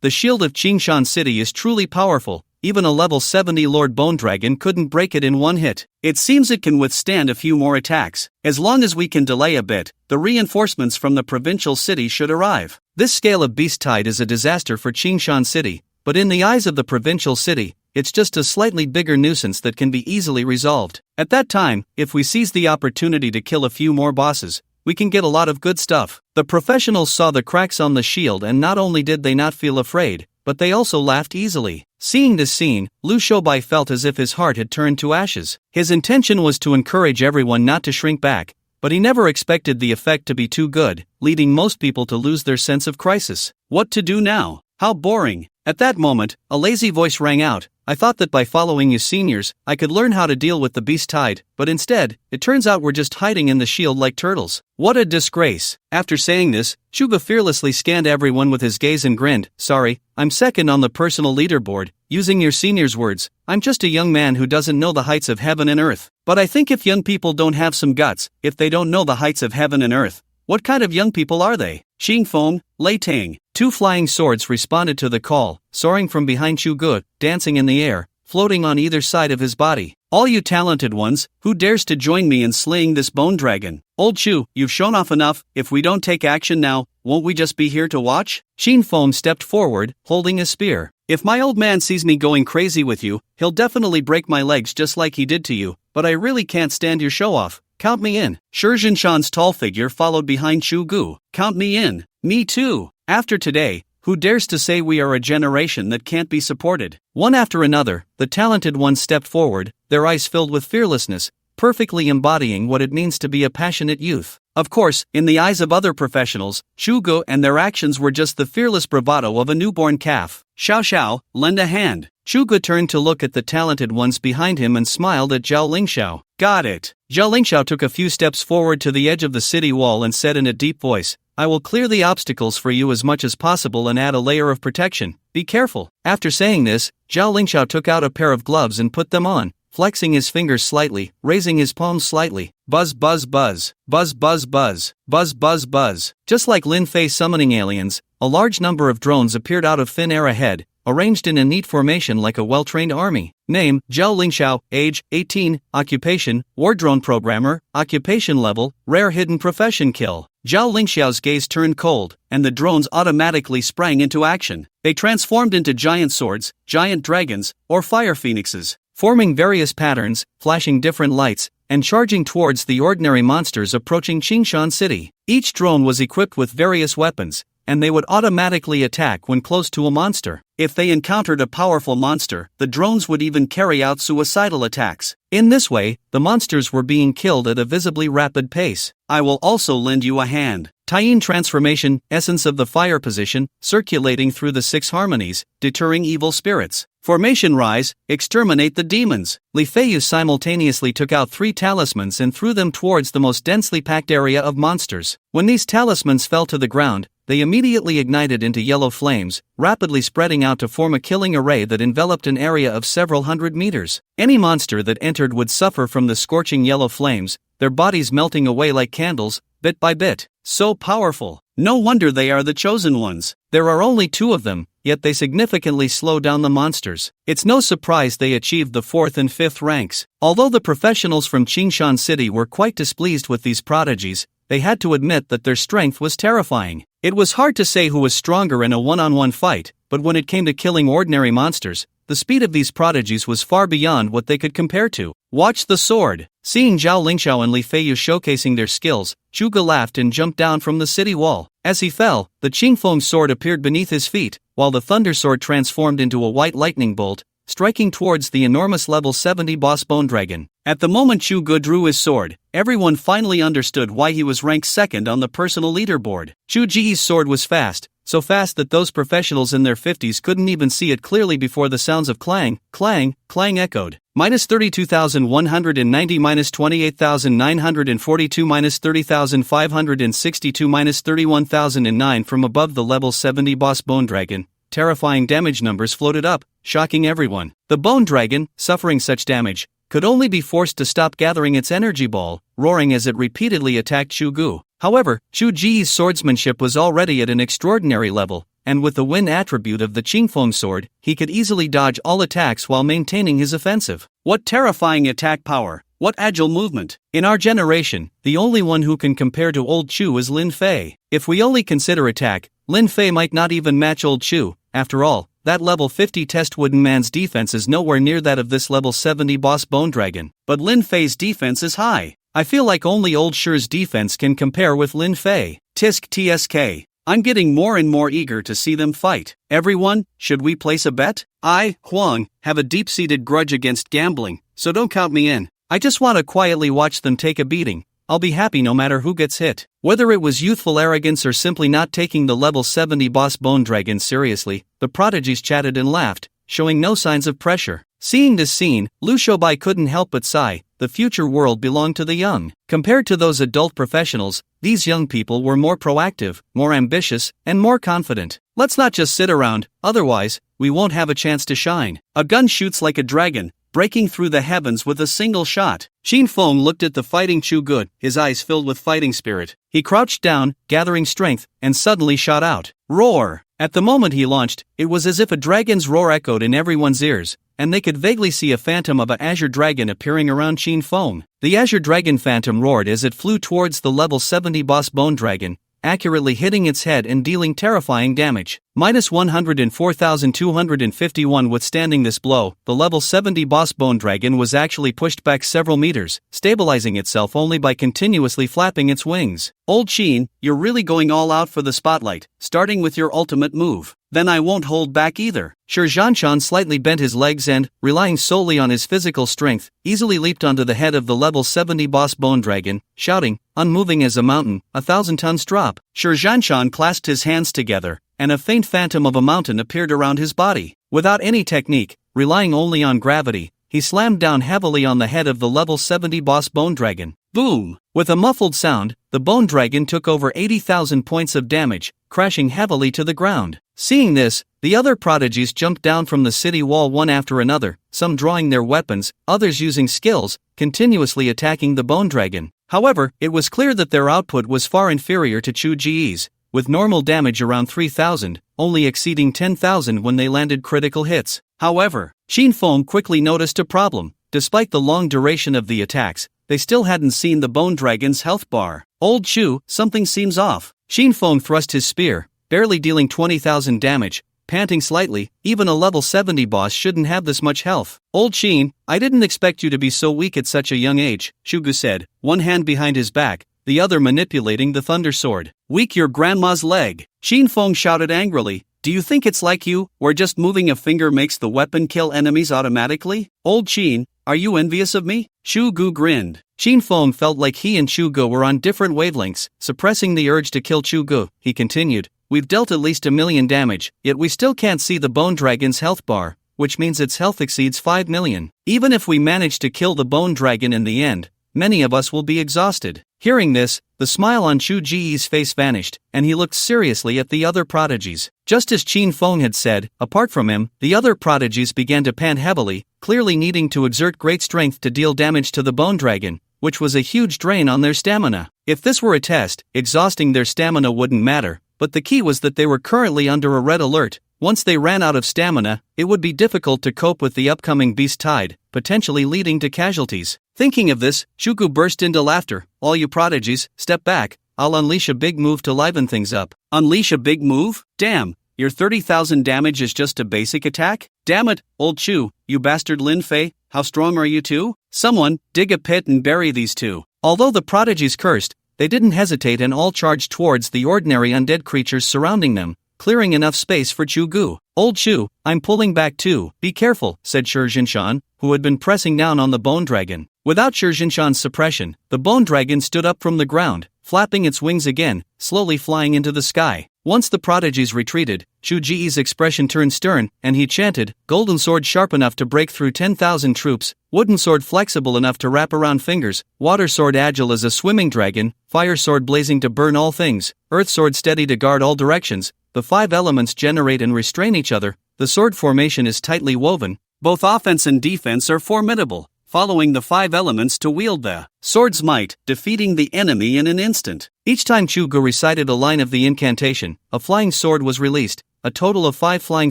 The shield of Qingshan City is truly powerful. Even a level 70 Lord Bone Dragon couldn't break it in one hit. It seems it can withstand a few more attacks. As long as we can delay a bit, the reinforcements from the provincial city should arrive. This scale of beast tide is a disaster for Qingshan City, but in the eyes of the provincial city, it's just a slightly bigger nuisance that can be easily resolved. At that time, if we seize the opportunity to kill a few more bosses, we can get a lot of good stuff. The professionals saw the cracks on the shield, and not only did they not feel afraid, but they also laughed easily. Seeing this scene, Lu Shoubai felt as if his heart had turned to ashes. His intention was to encourage everyone not to shrink back, but he never expected the effect to be too good, leading most people to lose their sense of crisis. What to do now? How boring. At that moment, a lazy voice rang out. "I thought that by following you seniors, I could learn how to deal with the beast tide, but instead, it turns out we're just hiding in the shield like turtles. What a disgrace." After saying this, Shuga fearlessly scanned everyone with his gaze and grinned. "Sorry, I'm second on the personal leaderboard. Using your seniors' words, I'm just a young man who doesn't know the heights of heaven and earth. But I think if young people don't have some guts, if they don't know the heights of heaven and earth, what kind of young people are they?" Xingfeng, Lei Tang. Two flying swords responded to the call, soaring from behind Chu Gu, dancing in the air, floating on either side of his body. "All you talented ones, who dares to join me in slaying this bone dragon? Old Chu, you've shown off enough. If we don't take action now, won't we just be here to watch?" Xingfeng stepped forward, holding a spear. "If my old man sees me going crazy with you, he'll definitely break my legs just like he did to you, but I really can't stand your show-off. Count me in." Shi Zhinshan's tall figure followed behind Chu Gu. "Count me in. Me too. After today, who dares to say we are a generation that can't be supported?" One after another, the talented ones stepped forward, their eyes filled with fearlessness, perfectly embodying what it means to be a passionate youth. Of course, in the eyes of other professionals, Chu Gu and their actions were just the fearless bravado of a newborn calf. "Xiao Xiao, lend a hand." Chu Gu turned to look at the talented ones behind him and smiled at Zhao Lingxiao. "Got it." Zhao Lingxiao took a few steps forward to the edge of the city wall and said in a deep voice, "I will clear the obstacles for you as much as possible and add a layer of protection. Be careful." After saying this, Zhao Lingxiao took out a pair of gloves and put them on, flexing his fingers slightly, raising his palms slightly. Buzz buzz buzz, buzz buzz buzz, buzz buzz buzz. Just like Lin Fei summoning aliens, a large number of drones appeared out of thin air ahead, arranged in a neat formation like a well-trained army. Name, Zhao Lingxiao, age, 18, occupation, war drone programmer, occupation level, rare hidden profession kill. Zhao Lingxiao's gaze turned cold, and the drones automatically sprang into action. They transformed into giant swords, giant dragons, or fire phoenixes, forming various patterns, flashing different lights, and charging towards the ordinary monsters approaching Qingshan City. Each drone was equipped with various weapons, and they would automatically attack when close to a monster. If they encountered a powerful monster, the drones would even carry out suicidal attacks. In this way, the monsters were being killed at a visibly rapid pace. "I will also lend you a hand." Taiyin transformation, essence of the fire position, circulating through the 6 harmonies, deterring evil spirits. Formation rise, exterminate the demons. Li Feiyu simultaneously took out 3 talismans and threw them towards the most densely packed area of monsters. When these talismans fell to the ground, they immediately ignited into yellow flames, rapidly spreading out to form a killing array that enveloped an area of several hundred meters. Any monster that entered would suffer from the scorching yellow flames, their bodies melting away like candles, bit by bit. So powerful. No wonder they are the chosen ones. There are only 2 of them, yet they significantly slow down the monsters. It's no surprise they achieved the 4th and 5th ranks. Although the professionals from Qingshan City were quite displeased with these prodigies, they had to admit that their strength was terrifying. It was hard to say who was stronger in a one-on-one fight, but when it came to killing ordinary monsters, the speed of these prodigies was far beyond what they could compare to. Watch the sword. Seeing Zhao Lingxiao and Li Feiyu showcasing their skills, Zhuge laughed and jumped down from the city wall. As he fell, the Qingfeng sword appeared beneath his feet, while the thunder sword transformed into a white lightning bolt, striking towards the enormous level 70 boss bone dragon. At the moment Zhuge drew his sword, everyone finally understood why he was ranked 2nd on the personal leaderboard. Zhu Ji's sword was fast, so fast that those professionals in their 50s couldn't even see it clearly before the sounds of clang, clang, clang echoed. Minus 32,190, minus 28,942, minus 30,562, minus 31,009 from above the level 70 boss bone dragon. Terrifying damage numbers floated up, shocking everyone. The bone dragon, suffering such damage, could only be forced to stop gathering its energy ball, roaring as it repeatedly attacked Zhu Gu. However, Zhu Ji's swordsmanship was already at an extraordinary level, and with the wind attribute of the Qingfeng sword, he could easily dodge all attacks while maintaining his offensive. What terrifying attack power! What agile movement! In our generation, the only one who can compare to old Chu is Lin Fei. If we only consider attack, Lin Fei might not even match old Chu. After all, that level 50 test wooden man's defense is nowhere near that of this level 70 boss bone dragon. But Lin Fei's defense is high. I feel like only old Shu's defense can compare with Lin Fei. Tisk TSK. I'm getting more and more eager to see them fight. Everyone, should we place a bet? I, Huang, have a deep-seated grudge against gambling, so don't count me in. I just want to quietly watch them take a beating. I'll be happy no matter who gets hit. Whether it was youthful arrogance or simply not taking the level 70 boss bone dragon seriously, the prodigies chatted and laughed, showing no signs of pressure. Seeing this scene, Lu Shoubai couldn't help but sigh. The future world belonged to the young. Compared to those adult professionals, these young people were more proactive, more ambitious, and more confident. Let's not just sit around, otherwise, we won't have a chance to shine. A gun shoots like a dragon, breaking through the heavens with a single shot. Xin Feng looked at the fighting Chu Gu, his eyes filled with fighting spirit. He crouched down, gathering strength, and suddenly shot out. Roar! At the moment he launched, it was as if a dragon's roar echoed in everyone's ears, and they could vaguely see a phantom of an azure dragon appearing around Xin Feng. The azure dragon phantom roared as it flew towards the level 70 boss bone dragon, accurately hitting its head and dealing terrifying damage. Minus 104,251 withstanding this blow, the level 70 boss bone dragon was actually pushed back several meters, stabilizing itself only by continuously flapping its wings. Old Qin, you're really going all out for the spotlight, starting with your ultimate move. Then I won't hold back either. Shi Zhanshan slightly bent his legs and, relying solely on his physical strength, easily leaped onto the head of the level 70 boss bone dragon, shouting, unmoving as a mountain, 1,000 tons drop. Shi Zhanshan clasped his hands together, and a faint phantom of a mountain appeared around his body. Without any technique, relying only on gravity, he slammed down heavily on the head of the level 70 boss bone dragon. Boom! With a muffled sound, the bone dragon took over 80,000 points of damage, crashing heavily to the ground. Seeing this, the other prodigies jumped down from the city wall one after another, some drawing their weapons, others using skills, continuously attacking the bone dragon. However, it was clear that their output was far inferior to Chu Ji's, with normal damage around 3,000, only exceeding 10,000 when they landed critical hits. However, Xin Feng quickly noticed a problem. Despite the long duration of the attacks, they still hadn't seen the bone dragon's health bar. Old Chu, something seems off. Xin Feng thrust his spear, barely dealing 20,000 damage, panting slightly. Even a level 70 boss shouldn't have this much health. Old Xin, I didn't expect you to be so weak at such a young age, Shugu said, one hand behind his back, the other manipulating the thunder sword. Weak your grandma's leg. Xin Feng shouted angrily. Do you think it's like you, where just moving a finger makes the weapon kill enemies automatically? Old Qin, are you envious of me? Shu Gu grinned. Qin Feng felt like he and Chu Gu were on different wavelengths. Suppressing the urge to kill Chu Gu, he continued, "We've dealt at least 1 million damage, yet we still can't see the bone dragon's health bar, which means its health exceeds 5 million. Even if we manage to kill the bone dragon in the end, many of us will be exhausted." Hearing this, the smile on Chu Ji's face vanished, and he looked seriously at the other prodigies. Just as Qin Feng had said, apart from him, the other prodigies began to pant heavily, clearly needing to exert great strength to deal damage to the bone dragon, which was a huge drain on their stamina. If this were a test, exhausting their stamina wouldn't matter, but the key was that they were currently under a red alert. Once they ran out of stamina, it would be difficult to cope with the upcoming beast tide, potentially leading to casualties. Thinking of this, Chu Gu burst into laughter. "All you prodigies, step back, I'll unleash a big move to liven things up." "Unleash a big move? Damn, your 30,000 damage is just a basic attack? Damn it, old Chu, you bastard Lin Fei, how strong are you two? Someone, dig a pit and bury these two." Although the prodigies cursed, they didn't hesitate and all charged towards the ordinary undead creatures surrounding them, clearing enough space for Chu Gu. "Old Chu, I'm pulling back too, be careful," said Shi Jinshan, who had been pressing down on the bone dragon. Without Shi Jinshan's suppression, the bone dragon stood up from the ground, flapping its wings again, slowly flying into the sky. Once the prodigies retreated, Chu Ji's expression turned stern, and he chanted, "Golden sword sharp enough to break through 10,000 troops, wooden sword flexible enough to wrap around fingers, water sword agile as a swimming dragon, fire sword blazing to burn all things, earth sword steady to guard all directions. The 5 elements generate and restrain each other, the sword formation is tightly woven, both offense and defense are formidable, following the 5 elements to wield the sword's might, defeating the enemy in an instant." Each time Chu Gu recited a line of the incantation, a flying sword was released, a total of 5 flying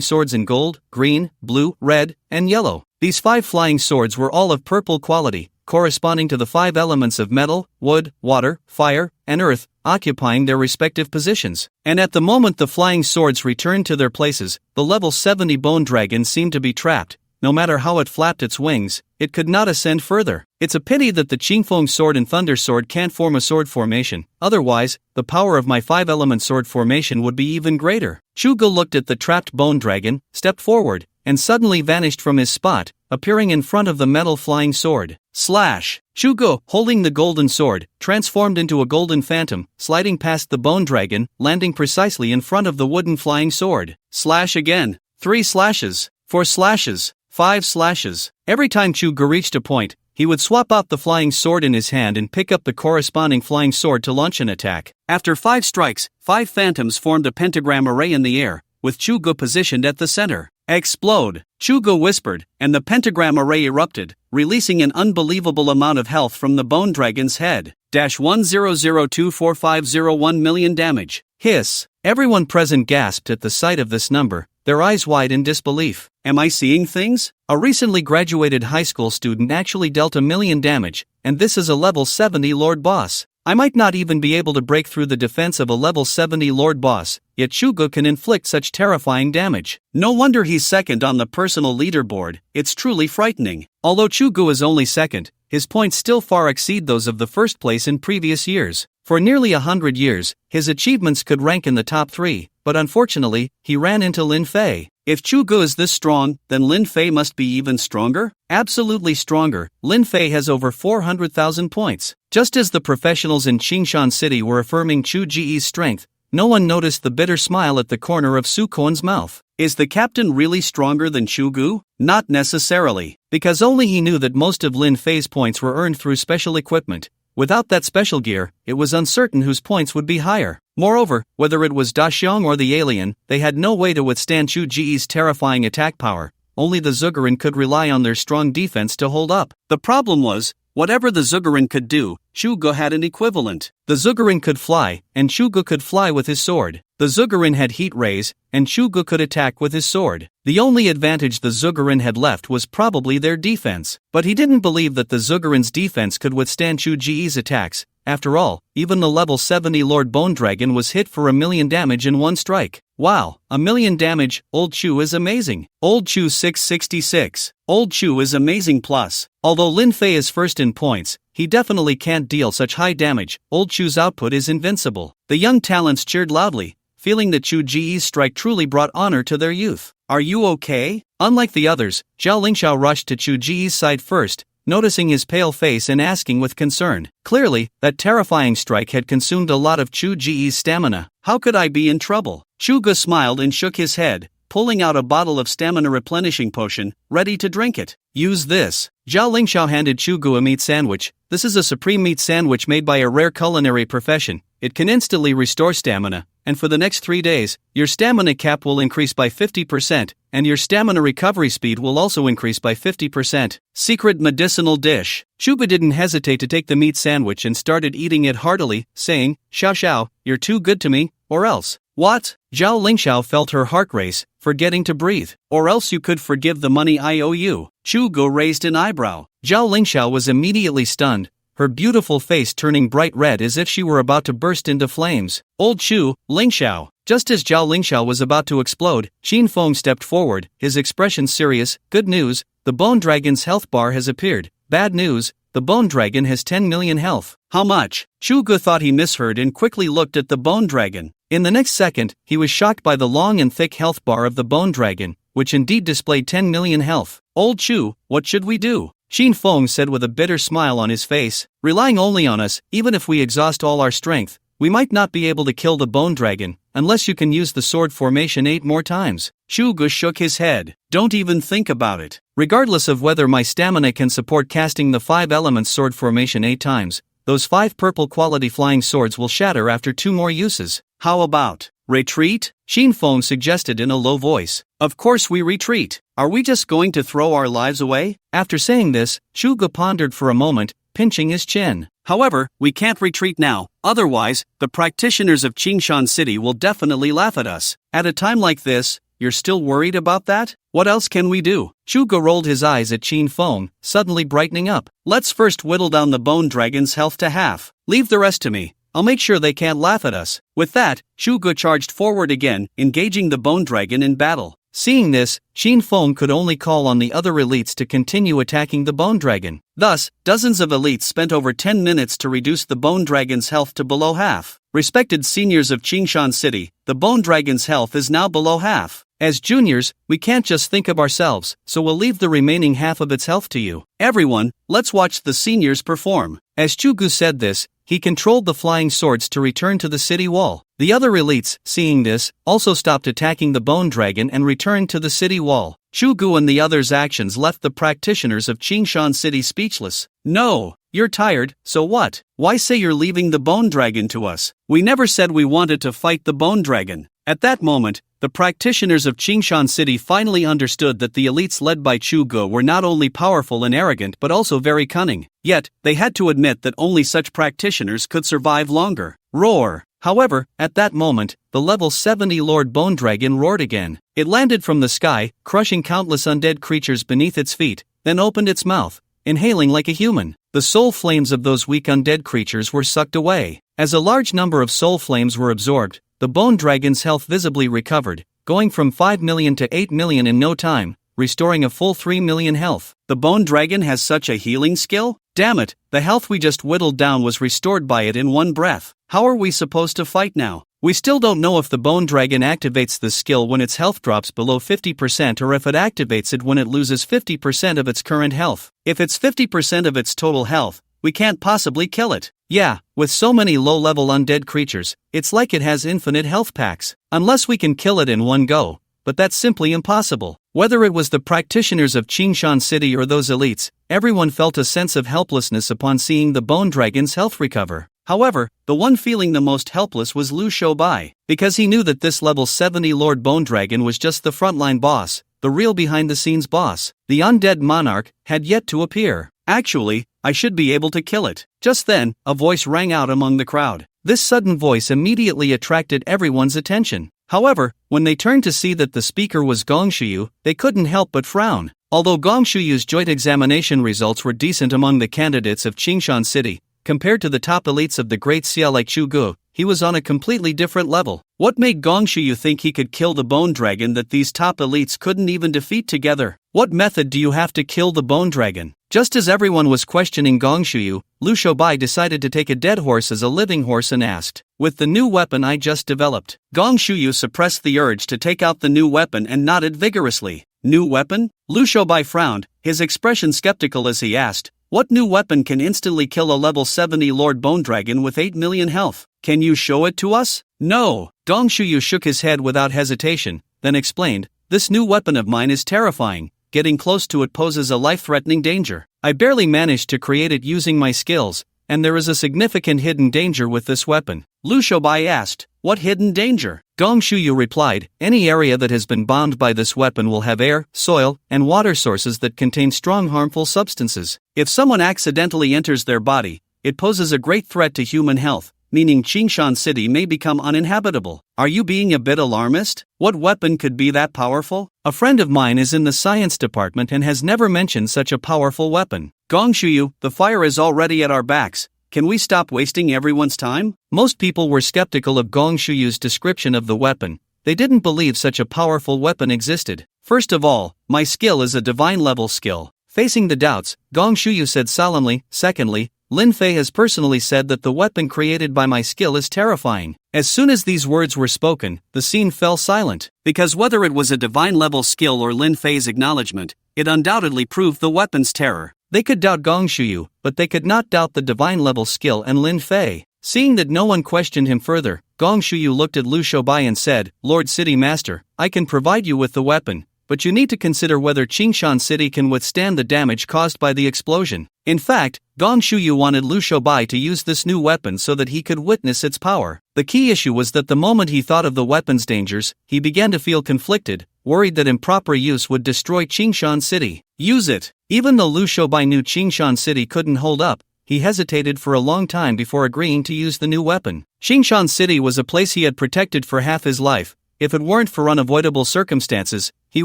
swords in gold, green, blue, red, and yellow. These 5 flying swords were all of purple quality, corresponding to the 5 elements of metal, wood, water, fire, and earth, occupying their respective positions. And at the moment the flying swords returned to their places, the level 70 bone dragon seemed to be trapped. No matter how it flapped its wings, it could not ascend further. It's a pity that the Qingfeng sword and thunder sword can't form a sword formation, otherwise, the power of my 5-element sword formation would be even greater. Chu Gu looked at the trapped bone dragon, stepped forward, and suddenly vanished from his spot, appearing in front of the metal flying sword. Slash! Chu Gu, holding the golden sword, transformed into a golden phantom, sliding past the bone dragon, landing precisely in front of the wooden flying sword. Slash again. 3 slashes. 4 slashes. 5 slashes. Every time Chu Gu reached a point, he would swap out the flying sword in his hand and pick up the corresponding flying sword to launch an attack. After 5 strikes, 5 phantoms formed a pentagram array in the air, with Chu Gu positioned at the center. "Explode!" Chu Gu whispered, and the pentagram array erupted, releasing an unbelievable amount of health from the bone dragon's head. -1002450 million damage. Hiss! Everyone present gasped at the sight of this number, their eyes wide in disbelief. Am I seeing things? A recently graduated high school student actually dealt 1 million damage, and this is a level 70 Lord Boss. I might not even be able to break through the defense of a level 70 Lord Boss, yet Chu Gu can inflict such terrifying damage. No wonder he's second on the personal leaderboard, it's truly frightening. Although Chu Gu is only second, his points still far exceed those of the first place in previous years. For nearly 100 years, his achievements could rank in the top 3, but unfortunately, he ran into Lin Fei. If Chu Gu is this strong, then Lin Fei must be even stronger? Absolutely stronger. Lin Fei has over 400,000 points. Just as the professionals in Qingshan City were affirming Chu Ji's strength, no one noticed the bitter smile at the corner of Su Kuan's mouth. Is the captain really stronger than Chu Gu? Not necessarily, because only he knew that most of Lin Fei's points were earned through special equipment. Without that special gear, it was uncertain whose points would be higher. Moreover, whether it was Da Xiong or the alien, they had no way to withstand Chu Ji's terrifying attack power. Only the Zugerin could rely on their strong defense to hold up. The problem was, whatever the Zugerin could do, Chu Gu had an equivalent. The Zugerin could fly, and Chu Gu could fly with his sword. The Zugerin had heat rays, and Chu Gu could attack with his sword. The only advantage the Zugerin had left was probably their defense. But he didn't believe that the Zugerin's defense could withstand Chu Ji's attacks. After all, even the level 70 Lord Bone Dragon was hit for 1 million damage in one strike. Wow, 1 million damage, Old Chu is amazing. Old Chu 666. Old Chu is amazing plus. Although Lin Fei is first in points, he definitely can't deal such high damage. Old Chu's output is invincible. The young talents cheered loudly, feeling that Chu Ji's strike truly brought honor to their youth. Are you okay? Unlike the others, Zhao Lingxiao rushed to Chu Ji's side first, noticing his pale face and asking with concern. Clearly, that terrifying strike had consumed a lot of Chu Ji's stamina. How could I be in trouble? Chuga smiled and shook his head, pulling out a bottle of stamina replenishing potion, ready to drink it. Use this. Zhao Lingxiao handed Chugu a meat sandwich. This is a supreme meat sandwich made by a rare culinary profession. It can instantly restore stamina, and for the next 3 days, your stamina cap will increase by 50%, and your stamina recovery speed will also increase by 50%. Secret medicinal dish. Chuga didn't hesitate to take the meat sandwich and started eating it heartily, saying, "Xiao Xiao, you're too good to me, or else." What? Zhao Lingxiao felt her heart race, forgetting to breathe. Or else you could forgive the money I owe you. Chugu raised an eyebrow. Zhao Lingxiao was immediately stunned, her beautiful face turning bright red as if she were about to burst into flames. Old Chu, Lingxiao. Just as Zhao Lingxiao was about to explode, Qin Feng stepped forward, his expression serious. Good news, the Bone Dragon's health bar has appeared. Bad news, the Bone Dragon has 10 million health. How much? Chugu thought he misheard and quickly looked at the Bone Dragon. In the next second, he was shocked by the long and thick health bar of the Bone Dragon, which indeed displayed 10 million health. Old Chu, what should we do? Qin Feng said with a bitter smile on his face. Relying only on us, even if we exhaust all our strength, we might not be able to kill the Bone Dragon, unless you can use the sword formation 8 more times. Chugu shook his head. Don't even think about it. Regardless of whether my stamina can support casting the 5 elements sword formation 8 times, those 5 purple quality flying swords will shatter after 2 more uses. How about retreat? Qin Feng suggested in a low voice. Of course we retreat. Are we just going to throw our lives away? After saying this, Chuga pondered for a moment, pinching his chin. However, we can't retreat now, otherwise, the practitioners of Qingshan City will definitely laugh at us. At a time like this, you're still worried about that? What else can we do? Chuga rolled his eyes at Qin Feng, suddenly brightening up. Let's first whittle down the Bone Dragon's health to half. Leave the rest to me. I'll make sure they can't laugh at us. With that, Chuga charged forward again, engaging the Bone Dragon in battle. Seeing this, Qin Feng could only call on the other elites to continue attacking the Bone Dragon. Thus, dozens of elites spent over 10 minutes to reduce the Bone Dragon's health to below half. Respected seniors of Qingshan City, the Bone Dragon's health is now below half. As juniors, we can't just think of ourselves, so we'll leave the remaining half of its health to you. Everyone, let's watch the seniors perform. As Chugu said this, he controlled the flying swords to return to the city wall. The other elites, seeing this, also stopped attacking the Bone Dragon and returned to the city wall. Chugu and the others' actions left the practitioners of Qingshan City speechless. No, you're tired, so what? Why say you're leaving the Bone Dragon to us? We never said we wanted to fight the Bone Dragon. At that moment, the practitioners of Qingshan City finally understood that the elites led by Chugu were not only powerful and arrogant but also very cunning. Yet, they had to admit that only such practitioners could survive longer. Roar! However, at that moment, the level 70 Lord Bone Dragon roared again. It landed from the sky, crushing countless undead creatures beneath its feet, then opened its mouth, inhaling like a human. The soul flames of those weak undead creatures were sucked away. As a large number of soul flames were absorbed, the Bone Dragon's health visibly recovered, going from 5 million to 8 million in no time, restoring a full 3 million health. The Bone Dragon has such a healing skill? Damn it, the health we just whittled down was restored by it in one breath. How are we supposed to fight now? We still don't know if the Bone Dragon activates this skill when its health drops below 50% or if it activates it when it loses 50% of its current health. If it's 50% of its total health, we can't possibly kill it. Yeah, with so many low-level undead creatures, it's like it has infinite health packs. Unless we can kill it in one go, but that's simply impossible. Whether it was the practitioners of Qingshan City or those elites, everyone felt a sense of helplessness upon seeing the Bone Dragon's health recover. However, the one feeling the most helpless was Lu Shoubai, because he knew that this level 70 Lord Bone Dragon was just the frontline boss, the real behind-the-scenes boss. The undead monarch had yet to appear. Actually, I should be able to kill it. Just then, a voice rang out among the crowd. This sudden voice immediately attracted everyone's attention. However, when they turned to see that the speaker was Gong Shuyu, they couldn't help but frown. Although Gong Shuyu's joint examination results were decent among the candidates of Qingshan City, compared to the top elites of the Great Xia like Chugu, he was on a completely different level. What made Gong Shuyu think he could kill the Bone Dragon that these top elites couldn't even defeat together? What method do you have to kill the Bone Dragon? Just as everyone was questioning Gong Shuyu, Lu Shoubai decided to take a dead horse as a living horse and asked, "With the new weapon I just developed." Gong Shuyu suppressed the urge to take out the new weapon and nodded vigorously. New weapon? Lu Shoubai frowned, his expression skeptical as he asked, What new weapon can instantly kill a level 70 Lord Bone Dragon with 8 million health? Can you show it to us? No. Gong Shuyu shook his head without hesitation, then explained, this new weapon of mine is terrifying. Getting close to it poses a life-threatening danger. I barely managed to create it using my skills, and there is a significant hidden danger with this weapon. Lu Shoubai asked, what hidden danger? Gong Shuyu replied, any area that has been bombed by this weapon will have air, soil, and water sources that contain strong harmful substances. If someone accidentally enters their body, it poses a great threat to human health, meaning Qingshan City may become uninhabitable. Are you being a bit alarmist? What weapon could be that powerful? A friend of mine is in the science department and has never mentioned such a powerful weapon. Gong Shuyu, the fire is already at our backs. Can we stop wasting everyone's time? Most people were skeptical of Gong Shuyu's description of the weapon. They didn't believe such a powerful weapon existed. First of all, my skill is a divine level skill. Facing the doubts, Gong Shuyu said solemnly, secondly, Lin Fei has personally said that the weapon created by my skill is terrifying. As soon as these words were spoken, the scene fell silent. Because whether it was a divine level skill or Lin Fei's acknowledgement, it undoubtedly proved the weapon's terror. They could doubt Gong Shuyu, but they could not doubt the divine level skill and Lin Fei. Seeing that no one questioned him further, Gong Shuyu looked at Lu Shoubai and said, Lord City Master, I can provide you with the weapon, but you need to consider whether Qingshan City can withstand the damage caused by the explosion. In fact, Gong Shuyu wanted Lu Shoubai to use this new weapon so that he could witness its power. The key issue was that the moment he thought of the weapon's dangers, he began to feel conflicted, worried that improper use would destroy Qingshan City. Use it! Even though Lu Shoubai knew Qingshan City couldn't hold up, he hesitated for a long time before agreeing to use the new weapon. Qingshan City was a place he had protected for half his life. If it weren't for unavoidable circumstances, he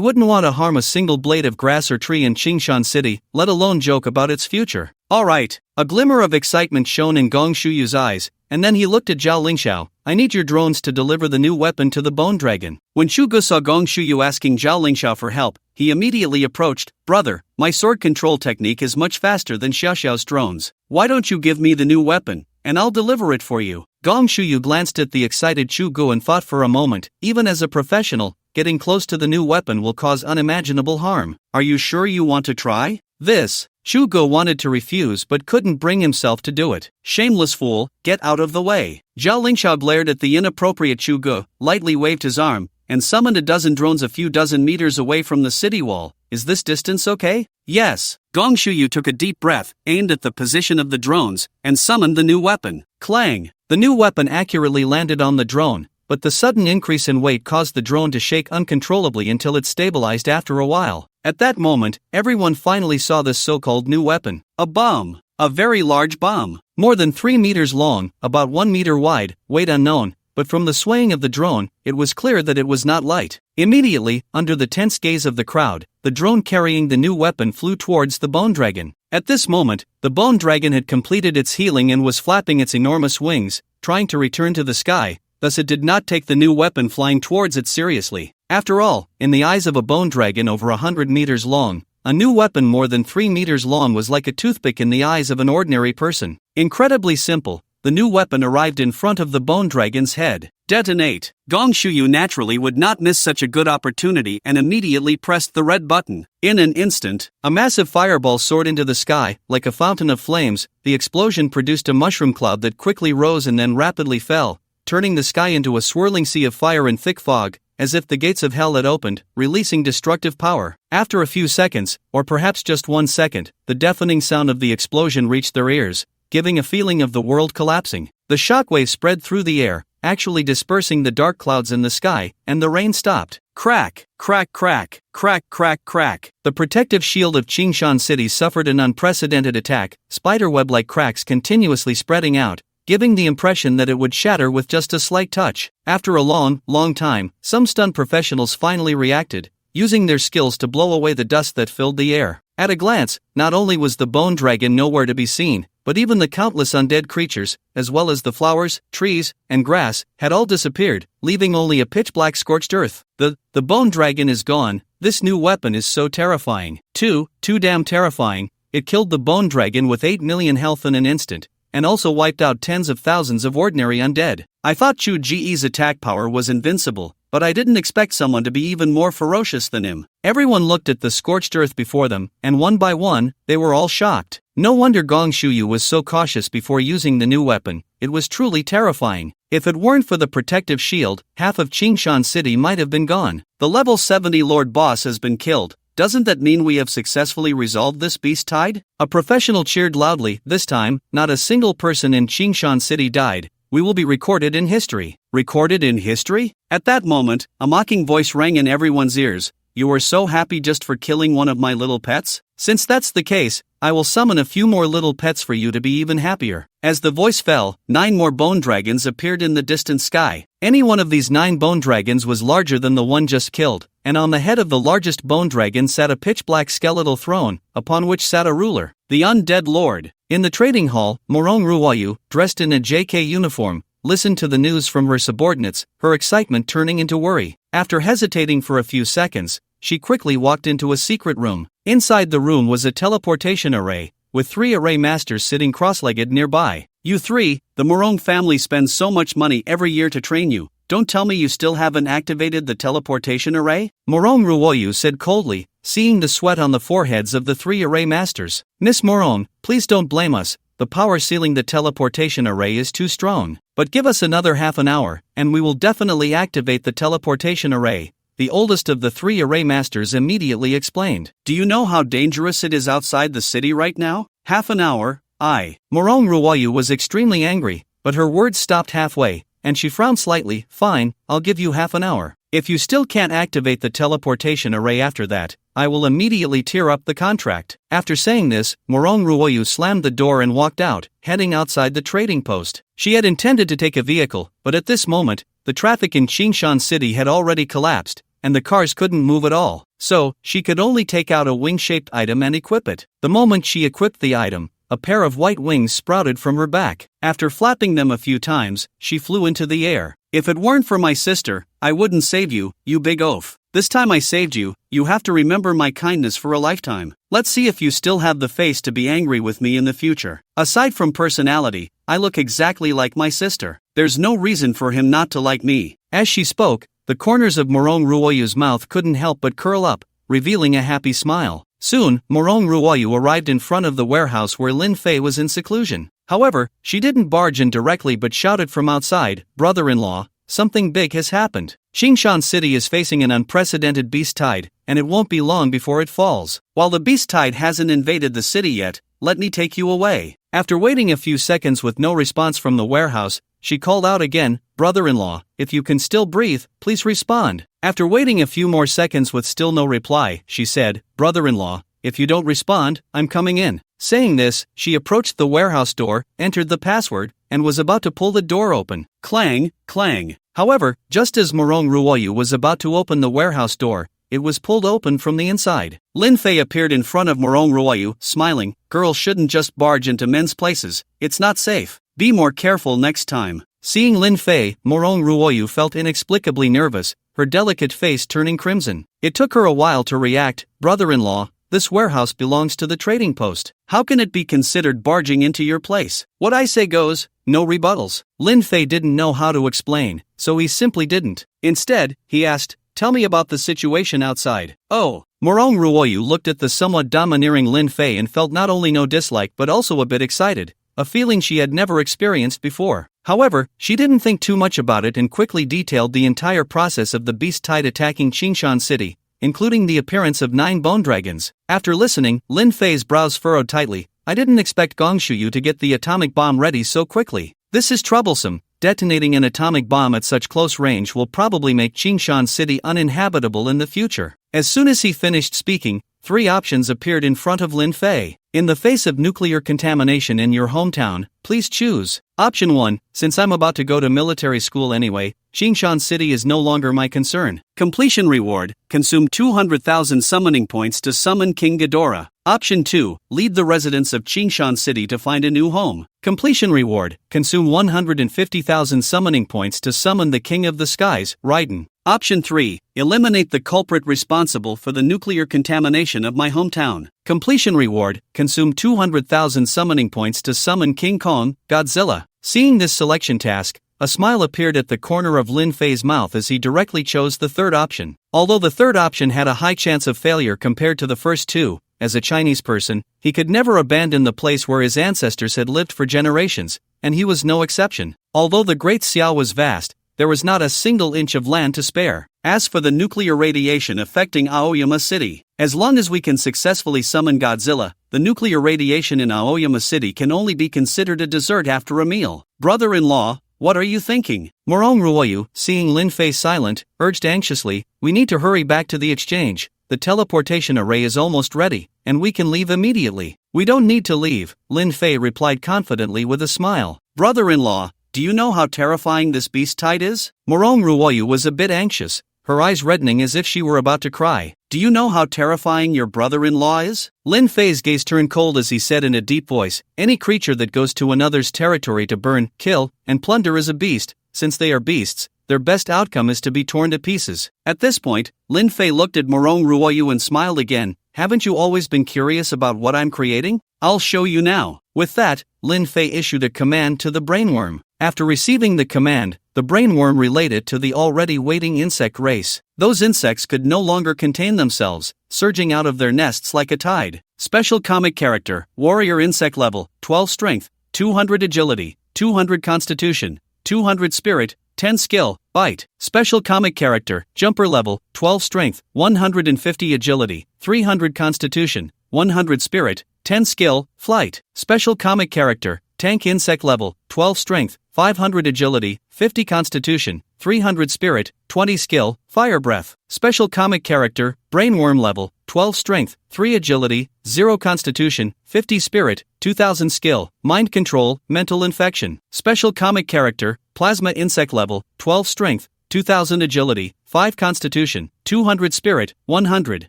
wouldn't want to harm a single blade of grass or tree in Qingshan City, let alone joke about its future. Alright. A glimmer of excitement shone in Gong Shuyu's eyes, and then he looked at Zhao Lingxiao. I need your drones to deliver the new weapon to the Bone Dragon. When Shu Ge saw Gong Shuyu asking Zhao Lingxiao for help, he immediately approached. Brother, my sword control technique is much faster than Xiaoxiao's drones. Why don't you give me the new weapon, and I'll deliver it for you? Gong Shuyu glanced at the excited Chu Gu and thought for a moment. Even as a professional, getting close to the new weapon will cause unimaginable harm. Are you sure you want to try this? Chu Gu wanted to refuse but couldn't bring himself to do it. Shameless fool, get out of the way. Zhao Lingxiao glared at the inappropriate Chu Gu, lightly waved his arm, and summoned a dozen drones a few dozen meters away from the city wall. Is this distance okay? Yes. Gong Shuyu took a deep breath, aimed at the position of the drones, and summoned the new weapon. Clang! The new weapon accurately landed on the drone, but the sudden increase in weight caused the drone to shake uncontrollably until it stabilized after a while. At that moment, everyone finally saw this so-called new weapon. A bomb. A very large bomb. More than 3 meters long, about 1 meter wide, weight unknown, but from the swaying of the drone, it was clear that it was not light. Immediately, under the tense gaze of the crowd, the drone carrying the new weapon flew towards the Bone Dragon. At this moment, the Bone Dragon had completed its healing and was flapping its enormous wings, trying to return to the sky, thus it did not take the new weapon flying towards it seriously. After all, in the eyes of a bone dragon over 100 meters long, a new weapon more than 3 meters long was like a toothpick in the eyes of an ordinary person. Incredibly simple, the new weapon arrived in front of the bone dragon's head. Detonate! Gong Shuyu naturally would not miss such a good opportunity and immediately pressed the red button. In an instant, a massive fireball soared into the sky, like a fountain of flames. The explosion produced a mushroom cloud that quickly rose and then rapidly fell, turning the sky into a swirling sea of fire and thick fog, as if the gates of hell had opened, releasing destructive power. After a few seconds, or perhaps just 1 second, the deafening sound of the explosion reached their ears, giving a feeling of the world collapsing. The shockwave spread through the air, actually dispersing the dark clouds in the sky, and the rain stopped. Crack, crack, crack, crack, crack, crack. The protective shield of Qingshan City suffered an unprecedented attack, spiderweb-like cracks continuously spreading out, giving the impression that it would shatter with just a slight touch. After a long time, some stunned professionals finally reacted, using their skills to blow away the dust that filled the air. At a glance, not only was the bone dragon nowhere to be seen, but even the countless undead creatures, as well as the flowers, trees, and grass, had all disappeared, leaving only a pitch-black scorched earth. The bone dragon is gone. This new weapon is so terrifying. Too damn terrifying. It killed the bone dragon with 8 million health in an instant, and also wiped out tens of thousands of ordinary undead. I thought Chu Ji's attack power was invincible, but I didn't expect someone to be even more ferocious than him. Everyone looked at the scorched earth before them, and one by one, they were all shocked. No wonder Gong Shuyu was so cautious before using the new weapon. It was truly terrifying. If it weren't for the protective shield, half of Qingshan City might have been gone. The level 70 Lord Boss has been killed. Doesn't that mean we have successfully resolved this beast tide? A professional cheered loudly. This time, not a single person in Qingshan City died. We will be recorded in history. Recorded in history? At that moment, a mocking voice rang in everyone's ears. You are so happy just for killing one of my little pets? Since that's the case, I will summon a few more little pets for you to be even happier. As the voice fell, 9 more bone dragons appeared in the distant sky. Any one of these 9 bone dragons was larger than the one just killed, and on the head of the largest bone dragon sat a pitch-black skeletal throne, upon which sat a ruler, the undead lord. In the trading hall, Morong Ruoyu, dressed in a JK uniform, listened to the news from her subordinates, her excitement turning into worry. After hesitating for a few seconds, she quickly walked into a secret room. Inside the room was a teleportation array, with 3 array masters sitting cross-legged nearby. You 3, the Morong family spends so much money every year to train you. Don't tell me you still haven't activated the teleportation array? Morong Ruoyu said coldly, seeing the sweat on the foreheads of the 3 array masters. Miss Morong, please don't blame us. The power sealing the teleportation array is too strong. But give us another half an hour, and we will definitely activate the teleportation array. The oldest of the 3 array masters immediately explained. Do you know how dangerous it is outside the city right now? Half an hour, Morong Ruoyu was extremely angry, but her words stopped halfway, and she frowned slightly. Fine, I'll give you half an hour. If you still can't activate the teleportation array after that, I will immediately tear up the contract. After saying this, Morong Ruoyu slammed the door and walked out, heading outside the trading post. She had intended to take a vehicle, but at this moment, the traffic in Qingshan City had already collapsed, and the cars couldn't move at all. So, she could only take out a wing-shaped item and equip it. The moment she equipped the item, a pair of white wings sprouted from her back. After flapping them a few times, she flew into the air. If it weren't for my sister, I wouldn't save you, you big oaf. This time I saved you, you have to remember my kindness for a lifetime. Let's see if you still have the face to be angry with me in the future. Aside from personality, I look exactly like my sister. There's no reason for him not to like me. As she spoke, the corners of Morong Ruoyu's mouth couldn't help but curl up, revealing a happy smile. Soon, Morong Ruoyu arrived in front of the warehouse where Lin Fei was in seclusion. However, she didn't barge in directly but shouted from outside, "Brother-in-law, something big has happened. Qingshan City is facing an unprecedented beast tide, and it won't be long before it falls. While the beast tide hasn't invaded the city yet, let me take you away." After waiting a few seconds with no response from the warehouse, she called out again, "Brother-in-law, if you can still breathe, please respond." After waiting a few more seconds with still no reply, she said, "Brother-in-law, if you don't respond, I'm coming in." Saying this, she approached the warehouse door, entered the password, and was about to pull the door open. Clang, clang. However, just as Morong Ruoyu was about to open the warehouse door, it was pulled open from the inside. Lin Fei appeared in front of Morong Ruoyu, smiling. "Girls shouldn't just barge into men's places, it's not safe. Be more careful next time." Seeing Lin Fei, Morong Ruoyu felt inexplicably nervous, her delicate face turning crimson. It took her a while to react. "Brother-in-law, this warehouse belongs to the trading post. How can it be considered barging into your place? What I say goes, no rebuttals." Lin Fei didn't know how to explain, so he simply didn't. Instead, he asked, "Tell me about the situation outside." "Oh." Morong Ruoyu looked at the somewhat domineering Lin Fei and felt not only no dislike but also a bit excited, a feeling she had never experienced before. However, she didn't think too much about it and quickly detailed the entire process of the beast tide attacking Qingshan City, including the appearance of 9 bone dragons. After listening, Lin Fei's brows furrowed tightly. "I didn't expect Gong Shuyu to get the atomic bomb ready so quickly. This is troublesome. Detonating an atomic bomb at such close range will probably make Qingshan City uninhabitable in the future." As soon as he finished speaking, 3 options appeared in front of Lin Fei. "In the face of nuclear contamination in your hometown, please choose. Option 1, since I'm about to go to military school anyway, Qingshan City is no longer my concern. Completion reward, consume 200,000 summoning points to summon King Ghidorah. Option 2, lead the residents of Qingshan City to find a new home. Completion reward, consume 150,000 summoning points to summon the King of the Skies, Raiden. Option 3, eliminate the culprit responsible for the nuclear contamination of my hometown. Completion reward, consume 200,000 summoning points to summon King Kong, Godzilla." Seeing this selection task, a smile appeared at the corner of Lin Fei's mouth as he directly chose the third option. Although the third option had a high chance of failure compared to the first 2, as a Chinese person, he could never abandon the place where his ancestors had lived for generations, and he was no exception. Although the Great Xia was vast, there was not a single inch of land to spare. As for the nuclear radiation affecting Aoyama City, as long as we can successfully summon Godzilla, the nuclear radiation in Aoyama City can only be considered a dessert after a meal. Brother-in-law, what are you thinking? Morong Ruoyu, seeing Lin Fei silent, urged anxiously, we need to hurry back to the exchange. The teleportation array is almost ready, and we can leave immediately. We don't need to leave, Lin Fei replied confidently with a smile. Brother-in-law, do you know how terrifying this beast tide is? Morong Ruoyu was a bit anxious, her eyes reddening as if she were about to cry. Do you know how terrifying your brother-in-law is? Lin Fei's gaze turned cold as he said in a deep voice, any creature that goes to another's territory to burn, kill, and plunder is a beast. Since they are beasts, their best outcome is to be torn to pieces. At this point, Lin Fei looked at Morong Ruoyu and smiled again. Haven't you always been curious about what I'm creating? I'll show you now. With that, Lin Fei issued a command to the brainworm. After receiving the command, the brainworm relayed it to the already waiting insect race. Those insects could no longer contain themselves, surging out of their nests like a tide. Special comic character, warrior insect level, 12 strength, 200 agility, 200 constitution, 200 spirit, 10 skill, bite. Special comic character, jumper level, 12 strength, 150 agility, 300 constitution, 100 spirit, 10 skill, flight. Special comic character, tank insect level, 12 strength, 500 agility, 50 constitution, 300 spirit, 20 skill, fire breath. Special comic character, brainworm level, 12 strength, 3 agility, 0 constitution, 50 spirit, 2000 skill, mind control, mental infection. Special comic character, plasma insect level, 12 strength, 2000 agility, 5 constitution, 200 spirit, 100.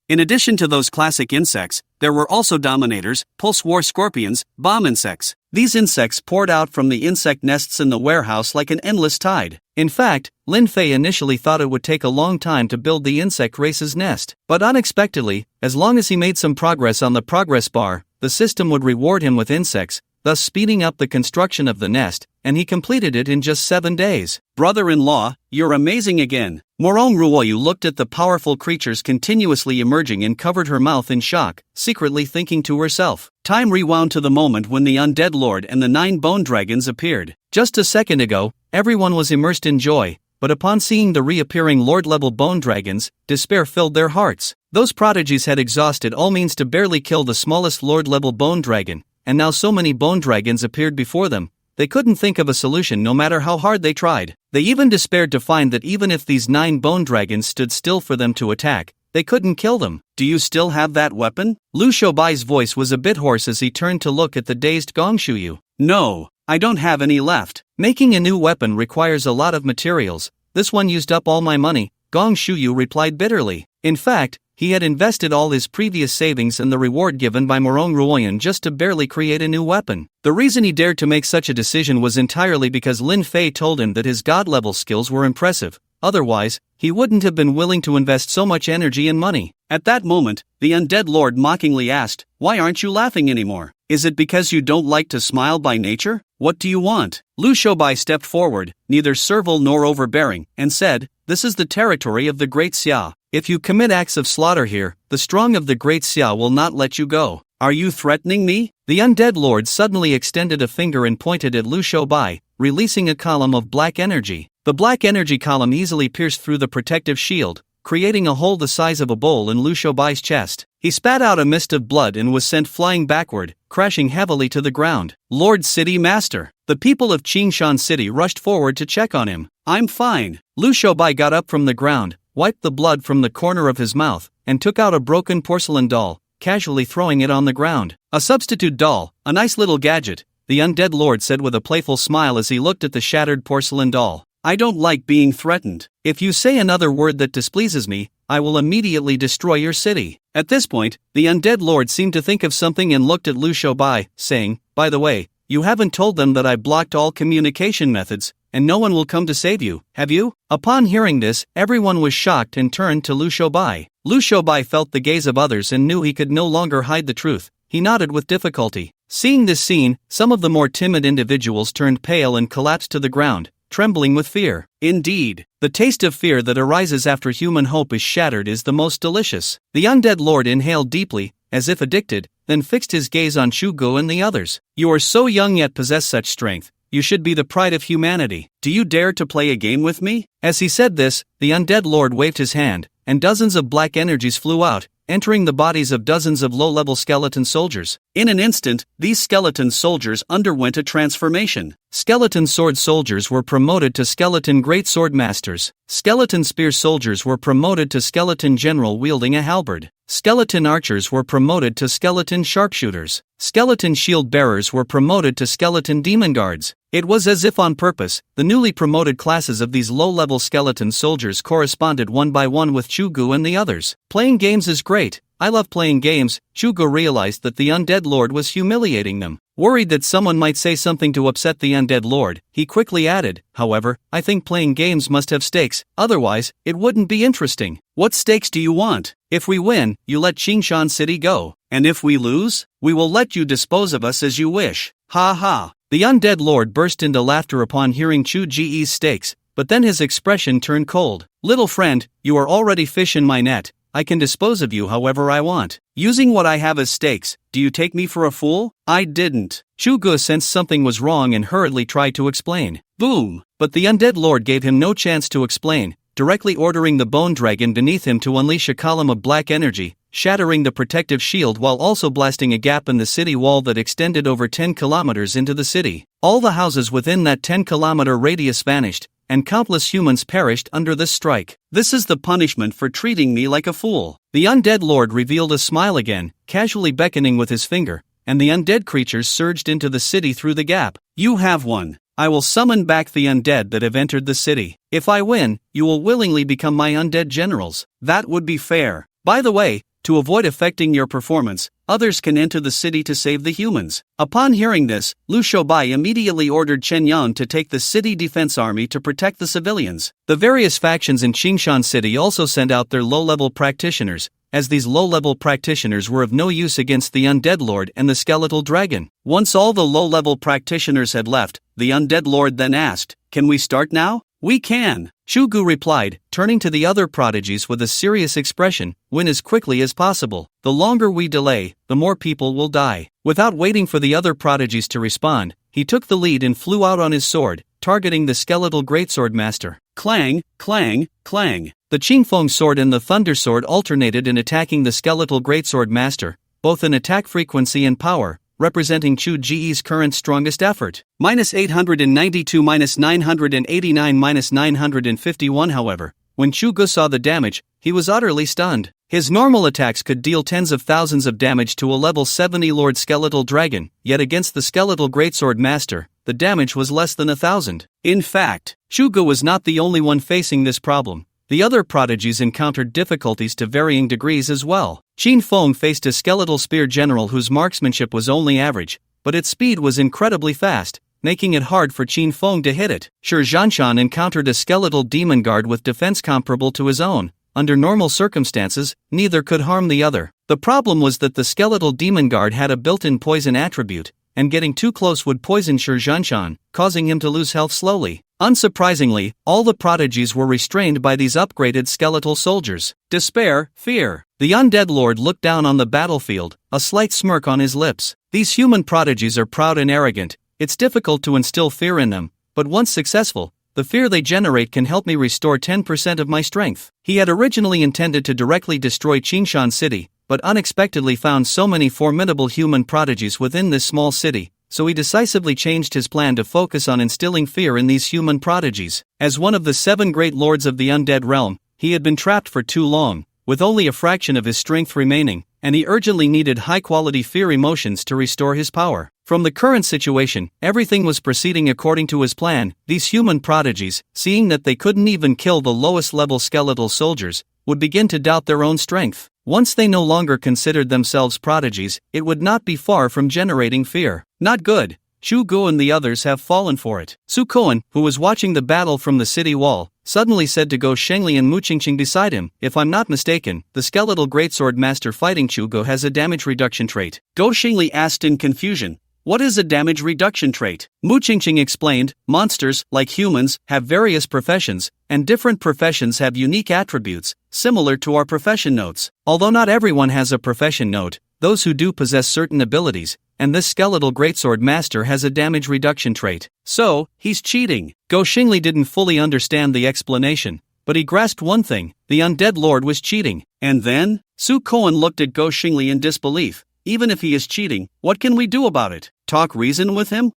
In addition to those classic insects, there were also dominators, pulse war scorpions, bomb insects. These insects poured out from the insect nests in the warehouse like an endless tide. In fact, Lin Fei initially thought it would take a long time to build the insect race's nest. But unexpectedly, as long as he made some progress on the progress bar, the system would reward him with insects, thus speeding up the construction of the nest, and he completed it in just 7 days. Brother-in-law, you're amazing again. Morong Ruoyu looked at the powerful creatures continuously emerging and covered her mouth in shock, secretly thinking to herself. Time rewound to the moment when the Undead Lord and the 9 bone dragons appeared. Just a second ago, everyone was immersed in joy, but upon seeing the reappearing Lord-level bone dragons, despair filled their hearts. Those prodigies had exhausted all means to barely kill the smallest Lord-level bone dragon, and now so many bone dragons appeared before them, they couldn't think of a solution no matter how hard they tried. They even despaired to find that even if these 9 bone dragons stood still for them to attack, they couldn't kill them. Do you still have that weapon? Lu Shoubai's voice was a bit hoarse as he turned to look at the dazed Gong Shuyu. No, I don't have any left. Making a new weapon requires a lot of materials. This one used up all my money, Gong Shuyu replied bitterly. In fact, he had invested all his previous savings and the reward given by Morong Ruoyan just to barely create a new weapon. The reason he dared to make such a decision was entirely because Lin Fei told him that his god-level skills were impressive. Otherwise, he wouldn't have been willing to invest so much energy and money. At that moment, the Undead Lord mockingly asked, why aren't you laughing anymore? Is it because you don't like to smile by nature? What do you want? Lu Shoubai stepped forward, neither servile nor overbearing, and said, this is the territory of the Great Xia. If you commit acts of slaughter here, the strong of the Great Xia will not let you go. Are you threatening me? The Undead Lord suddenly extended a finger and pointed at Lu Shoubai, releasing a column of black energy. The black energy column easily pierced through the protective shield, creating a hole the size of a bowl in Lu Shoubai's chest. He spat out a mist of blood and was sent flying backward, crashing heavily to the ground. Lord City Master. The people of Qingshan City rushed forward to check on him. I'm fine. Lu Shoubai got up from the ground, wiped the blood from the corner of his mouth, and took out a broken porcelain doll, casually throwing it on the ground. A substitute doll, a nice little gadget, the Undead Lord said with a playful smile as he looked at the shattered porcelain doll. I don't like being threatened. If you say another word that displeases me, I will immediately destroy your city. At this point, the Undead Lord seemed to think of something and looked at Lu Shoubai, saying, by the way, you haven't told them that I blocked all communication methods, and no one will come to save you, have you? Upon hearing this, everyone was shocked and turned to Lu Shoubai. Lu Shoubai felt the gaze of others and knew he could no longer hide the truth. He nodded with difficulty. Seeing this scene, some of the more timid individuals turned pale and collapsed to the ground, trembling with fear. Indeed, the taste of fear that arises after human hope is shattered is the most delicious. The Undead Lord inhaled deeply, as if addicted, then fixed his gaze on Chugo and the others. You are so young yet possess such strength. You should be the pride of humanity. Do you dare to play a game with me? As he said this, the undead lord waved his hand, and dozens of black energies flew out, entering the bodies of dozens of low-level skeleton soldiers. In an instant, these skeleton soldiers underwent a transformation. Skeleton sword soldiers were promoted to skeleton great sword masters. Skeleton spear soldiers were promoted to skeleton general wielding a halberd. Skeleton archers were promoted to skeleton sharpshooters. Skeleton shield bearers were promoted to skeleton demon guards. It was as if on purpose, the newly promoted classes of these low-level skeleton soldiers corresponded one by one with Chugo and the others. Playing games is great. I love playing games. Chugo realized that the undead lord was humiliating them. Worried that someone might say something to upset the undead lord, he quickly added, however, I think playing games must have stakes, otherwise, it wouldn't be interesting. What stakes do you want? If we win, you let Qingshan City go. And if we lose, we will let you dispose of us as you wish. Ha ha. The undead lord burst into laughter upon hearing Chu Ji's stakes, but then his expression turned cold. Little friend, you are already fish in my net. I can dispose of you however I want. Using what I have as stakes, do you take me for a fool? I didn't. Chugo sensed something was wrong and hurriedly tried to explain. Boom! But the undead lord gave him no chance to explain, directly ordering the bone dragon beneath him to unleash a column of black energy, shattering the protective shield while also blasting a gap in the city wall that extended over 10 kilometers into the city. All the houses within that 10-kilometer radius vanished, and countless humans perished under this strike. This is the punishment for treating me like a fool. The undead lord revealed a smile again, casually beckoning with his finger, and the undead creatures surged into the city through the gap. You have won. I will summon back the undead that have entered the city. If I win, you will willingly become my undead generals. That would be fair. By the way, to avoid affecting your performance, others can enter the city to save the humans. Upon hearing this, Lu Shoubai immediately ordered Chen Yan to take the city defense army to protect the civilians. The various factions in Qingshan City also sent out their low-level practitioners, as these low-level practitioners were of no use against the undead lord and the skeletal dragon. Once all the low-level practitioners had left, the undead lord then asked, "Can we start now?" "We can," Chugo replied, turning to the other prodigies with a serious expression, "Win as quickly as possible. The longer we delay, the more people will die." Without waiting for the other prodigies to respond, he took the lead and flew out on his sword, targeting the skeletal greatsword master. Clang, clang, clang. The Qingfeng sword and the thunder sword alternated in attacking the skeletal greatsword master, both in attack frequency and power, representing Chu Ji's current strongest effort. -892, -989, -951. However, when Chugo saw the damage, he was utterly stunned. His normal attacks could deal tens of thousands of damage to a level 70 Lord Skeletal Dragon, yet against the Skeletal Greatsword Master, the damage was less than 1,000. In fact, Chugo was not the only one facing this problem. The other prodigies encountered difficulties to varying degrees as well. Qin Feng faced a skeletal spear general whose marksmanship was only average, but its speed was incredibly fast, making it hard for Qin Feng to hit it. Shi Zhanshan encountered a skeletal demon guard with defense comparable to his own. Under normal circumstances, neither could harm the other. The problem was that the skeletal demon guard had a built-in poison attribute, and getting too close would poison Shi Zhanshan, causing him to lose health slowly. Unsurprisingly, all the prodigies were restrained by these upgraded skeletal soldiers. Despair, fear. The undead lord looked down on the battlefield, a slight smirk on his lips. These human prodigies are proud and arrogant. It's difficult to instill fear in them, but once successful, the fear they generate can help me restore 10% of my strength. He had originally intended to directly destroy Qingshan City, but unexpectedly found so many formidable human prodigies within this small city, so he decisively changed his plan to focus on instilling fear in these human prodigies. As one of the 7 great lords of the undead realm, he had been trapped for too long, with only a fraction of his strength remaining, and he urgently needed high-quality fear emotions to restore his power. From the current situation, everything was proceeding according to his plan. These human prodigies, seeing that they couldn't even kill the lowest-level skeletal soldiers, would begin to doubt their own strength. Once they no longer considered themselves prodigies, it would not be far from generating fear. Not good. Chu Gu and the others have fallen for it. Su Koan, who was watching the battle from the city wall, suddenly said to Go Shengli and Mu Qingqing beside him, "If I'm not mistaken, the skeletal greatsword master fighting Chu Gu has a damage reduction trait." Go Shengli asked in confusion, "What is a damage reduction trait?" Mu Qingqing explained, "Monsters, like humans, have various professions, and different professions have unique attributes, similar to our profession notes. Although not everyone has a profession note, those who do possess certain abilities, and this skeletal greatsword master has a damage reduction trait. So, he's cheating. Go Xingli didn't fully understand the explanation, but he grasped one thing: the undead lord was cheating. And then? Su Koan looked at Go Xingli in disbelief. Even if he is cheating, what can we do about it? Talk reason with him?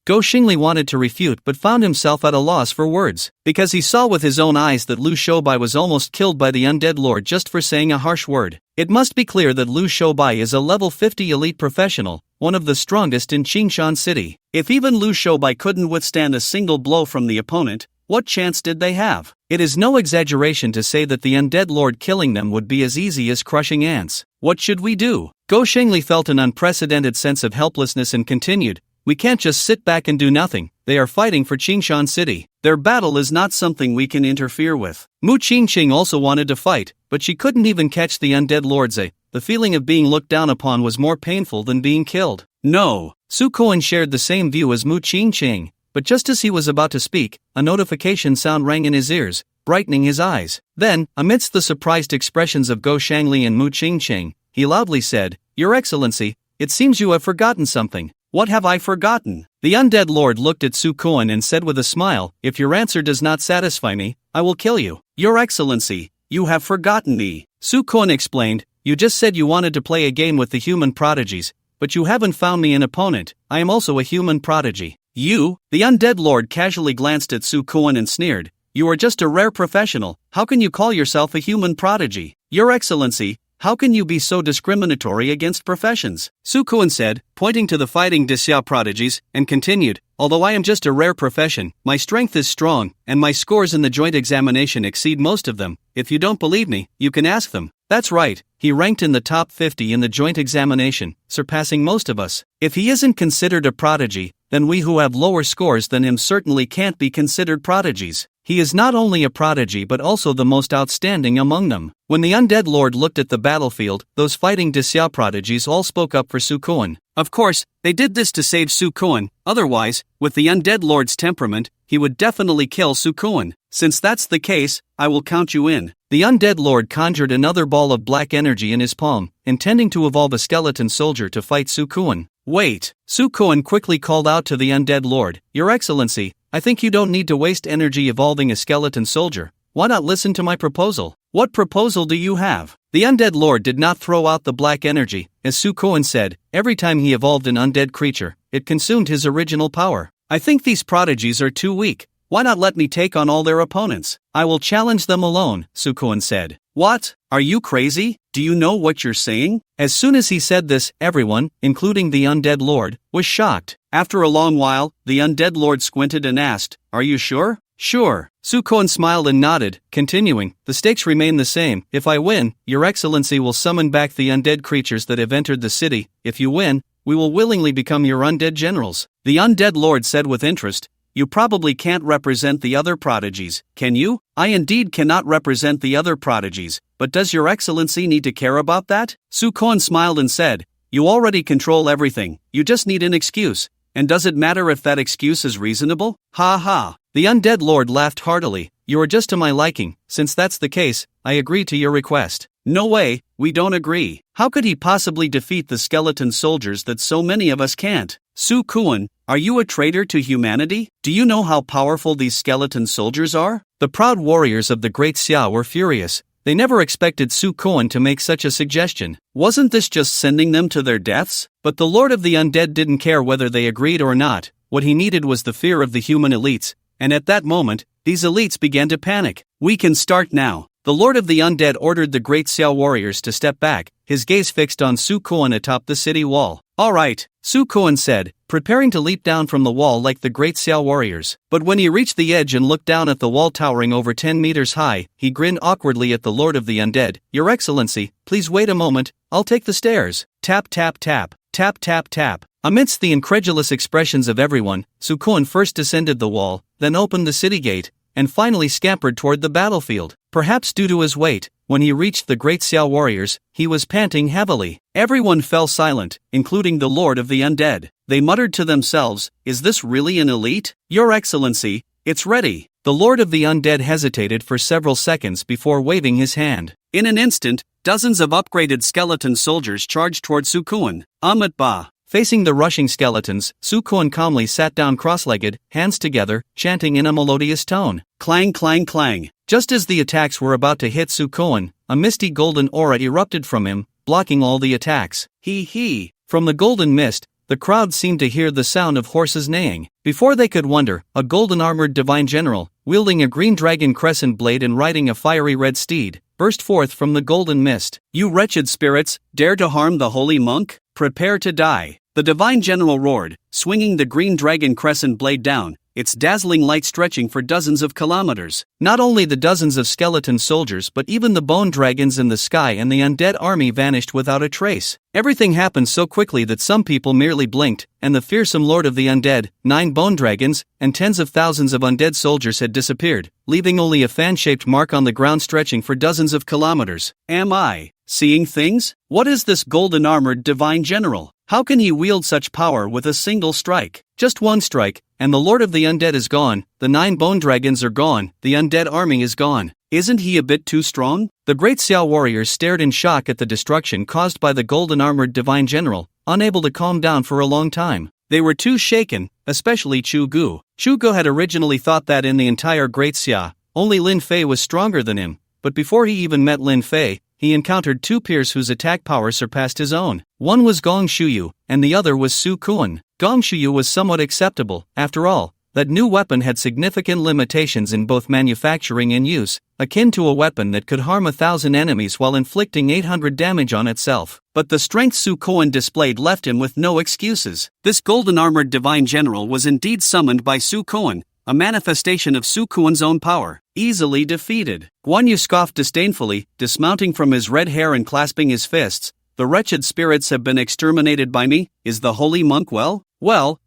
Go Xingli wanted to refute but found himself at a loss for words, because he saw with his own eyes that Lu Shoubai was almost killed by the undead lord just for saying a harsh word. It must be clear that Lu Shoubai is a level 50 elite professional, one of the strongest in Qingshan City. If even Lu Shoubai couldn't withstand a single blow from the opponent, what chance did they have? It is no exaggeration to say that the undead lord killing them would be as easy as crushing ants. What should we do? Go Xingli felt an unprecedented sense of helplessness and continued, "We can't just sit back and do nothing. They are fighting for Qingshan City. Their battle is not something we can interfere with." Mu Qingqing also wanted to fight, but she couldn't even catch the undead lord's eye. The feeling of being looked down upon was more painful than being killed. No. Su Koan shared the same view as Mu Qingqing, but just as he was about to speak, a notification sound rang in his ears, brightening his eyes. Then, amidst the surprised expressions of Go Shangli and Mu Qingqing, he loudly said, "Your Excellency, it seems you have forgotten something." "What have I forgotten?" The undead lord looked at Su Koan and said with a smile, "If your answer does not satisfy me, I will kill you." "Your Excellency, you have forgotten me." Su Koan explained, "You just said you wanted to play a game with the human prodigies, but you haven't found me an opponent. I am also a human prodigy." "You?" The undead lord casually glanced at Su Koan and sneered, "You are just a rare professional. How can you call yourself a human prodigy?" "Your Excellency, how can you be so discriminatory against professions?" Su Koan said, pointing to the fighting Dixia prodigies, and continued, "Although I am just a rare profession, my strength is strong, and my scores in the joint examination exceed most of them. If you don't believe me, you can ask them." That's right, he ranked in the top 50 in the joint examination, surpassing most of us. If he isn't considered a prodigy, then we who have lower scores than him certainly can't be considered prodigies. He is not only a prodigy but also the most outstanding among them. When the undead lord looked at the battlefield, those fighting Dixia prodigies all spoke up for Su Koan. Of course, they did this to save Su Koan, otherwise, with the undead lord's temperament, he would definitely kill Su Koan. "Since that's the case, I will count you in." The undead lord conjured another ball of black energy in his palm, intending to evolve a skeleton soldier to fight Su Koan. "Wait!" Su Koan quickly called out to the undead lord, "Your Excellency, I think you don't need to waste energy evolving a skeleton soldier. Why not listen to my proposal?" "What proposal do you have?" The undead lord did not throw out the black energy. As Su Koan said, every time he evolved an undead creature, it consumed his original power. "I think these prodigies are too weak. Why not let me take on all their opponents? I will challenge them alone," Su Koan said. "What? Are you crazy? Do you know what you're saying?" As soon as he said this, everyone, including the undead lord, was shocked. After a long while, the undead lord squinted and asked, "Are you sure?" "Sure." Su Koan smiled and nodded, continuing, "The stakes remain the same. If I win, Your Excellency will summon back the undead creatures that have entered the city. If you win, we will willingly become your undead generals." The undead lord said with interest, "You probably can't represent the other prodigies, can you?" "I indeed cannot represent the other prodigies, but does Your Excellency need to care about that?" Su Koan smiled and said, "You already control everything, you just need an excuse. And does it matter if that excuse is reasonable?" "Ha ha." The undead lord laughed heartily, "You are just to my liking. Since that's the case, I agree to your request." "No way, we don't agree. How could he possibly defeat the skeleton soldiers that so many of us can't?" "Su Koan, are you a traitor to humanity? Do you know how powerful these skeleton soldiers are?" The proud warriors of the Great Xia were furious. They never expected Su Koan to make such a suggestion. Wasn't this just sending them to their deaths? But the Lord of the Undead didn't care whether they agreed or not. What he needed was the fear of the human elites, and at that moment, these elites began to panic. "We can start now." The Lord of the Undead ordered the Great Xiao warriors to step back, his gaze fixed on Su Koan atop the city wall. "All right," Su Koan said, preparing to leap down from the wall like the Great Xiao warriors. But when he reached the edge and looked down at the wall towering over 10 meters high, he grinned awkwardly at the Lord of the Undead. "Your Excellency, please wait a moment, I'll take the stairs." Tap tap tap, tap tap tap. Amidst the incredulous expressions of everyone, Su Koan first descended the wall, then opened the city gate, and finally scampered toward the battlefield. Perhaps due to his weight, when he reached the Great Xiao warriors, he was panting heavily. Everyone fell silent, including the Lord of the Undead. They muttered to themselves, "Is this really an elite?" "Your Excellency, it's ready." The Lord of the Undead hesitated for several seconds before waving his hand. In an instant, dozens of upgraded skeleton soldiers charged toward Sukuan. Ahmet Ba. Facing the rushing skeletons, Sukuan calmly sat down cross-legged, hands together, chanting in a melodious tone. Clang clang clang. Just as the attacks were about to hit Sukuan, a misty golden aura erupted from him, blocking all the attacks. He. From the golden mist, the crowd seemed to hear the sound of horses neighing. Before they could wonder, a golden-armored divine general, wielding a green dragon crescent blade and riding a fiery red steed, burst forth from the golden mist. You wretched spirits, dare to harm the holy monk? Prepare to die. The divine general roared, swinging the green dragon crescent blade down, its dazzling light stretching for dozens of kilometers. Not only the dozens of skeleton soldiers but even the bone dragons in the sky and the undead army vanished without a trace. Everything happened so quickly that some people merely blinked, and the fearsome lord of the undead, 9 bone dragons, and tens of thousands of undead soldiers had disappeared, leaving only a fan-shaped mark on the ground stretching for dozens of kilometers. Am I seeing things? What is this golden-armored divine general? How can he wield such power with a single strike? Just one strike, and the Lord of the Undead is gone, the 9 bone dragons are gone, the undead army is gone. Isn't he a bit too strong? The great Xiao warriors stared in shock at the destruction caused by the golden-armored divine general, unable to calm down for a long time. They were too shaken, especially Chu Gu. Chu Gu had originally thought that in the entire great Xia, only Lin Fei was stronger than him, but before he even met Lin Fei, he encountered 2 peers whose attack power surpassed his own. One was Gong Shuyu, and the other was Su Kuan. Gong Shuyu was somewhat acceptable, after all. That new weapon had significant limitations in both manufacturing and use, akin to a weapon that could harm 1,000 enemies while inflicting 800 damage on itself. But the strength Su Kuan displayed left him with no excuses. This golden-armored divine general was indeed summoned by Su Kuan, a manifestation of Su Kuan's own power. Easily defeated. Guan Yu scoffed disdainfully, dismounting from his red hair and clasping his fists. The wretched spirits have been exterminated by me. Is the holy monk well? Well.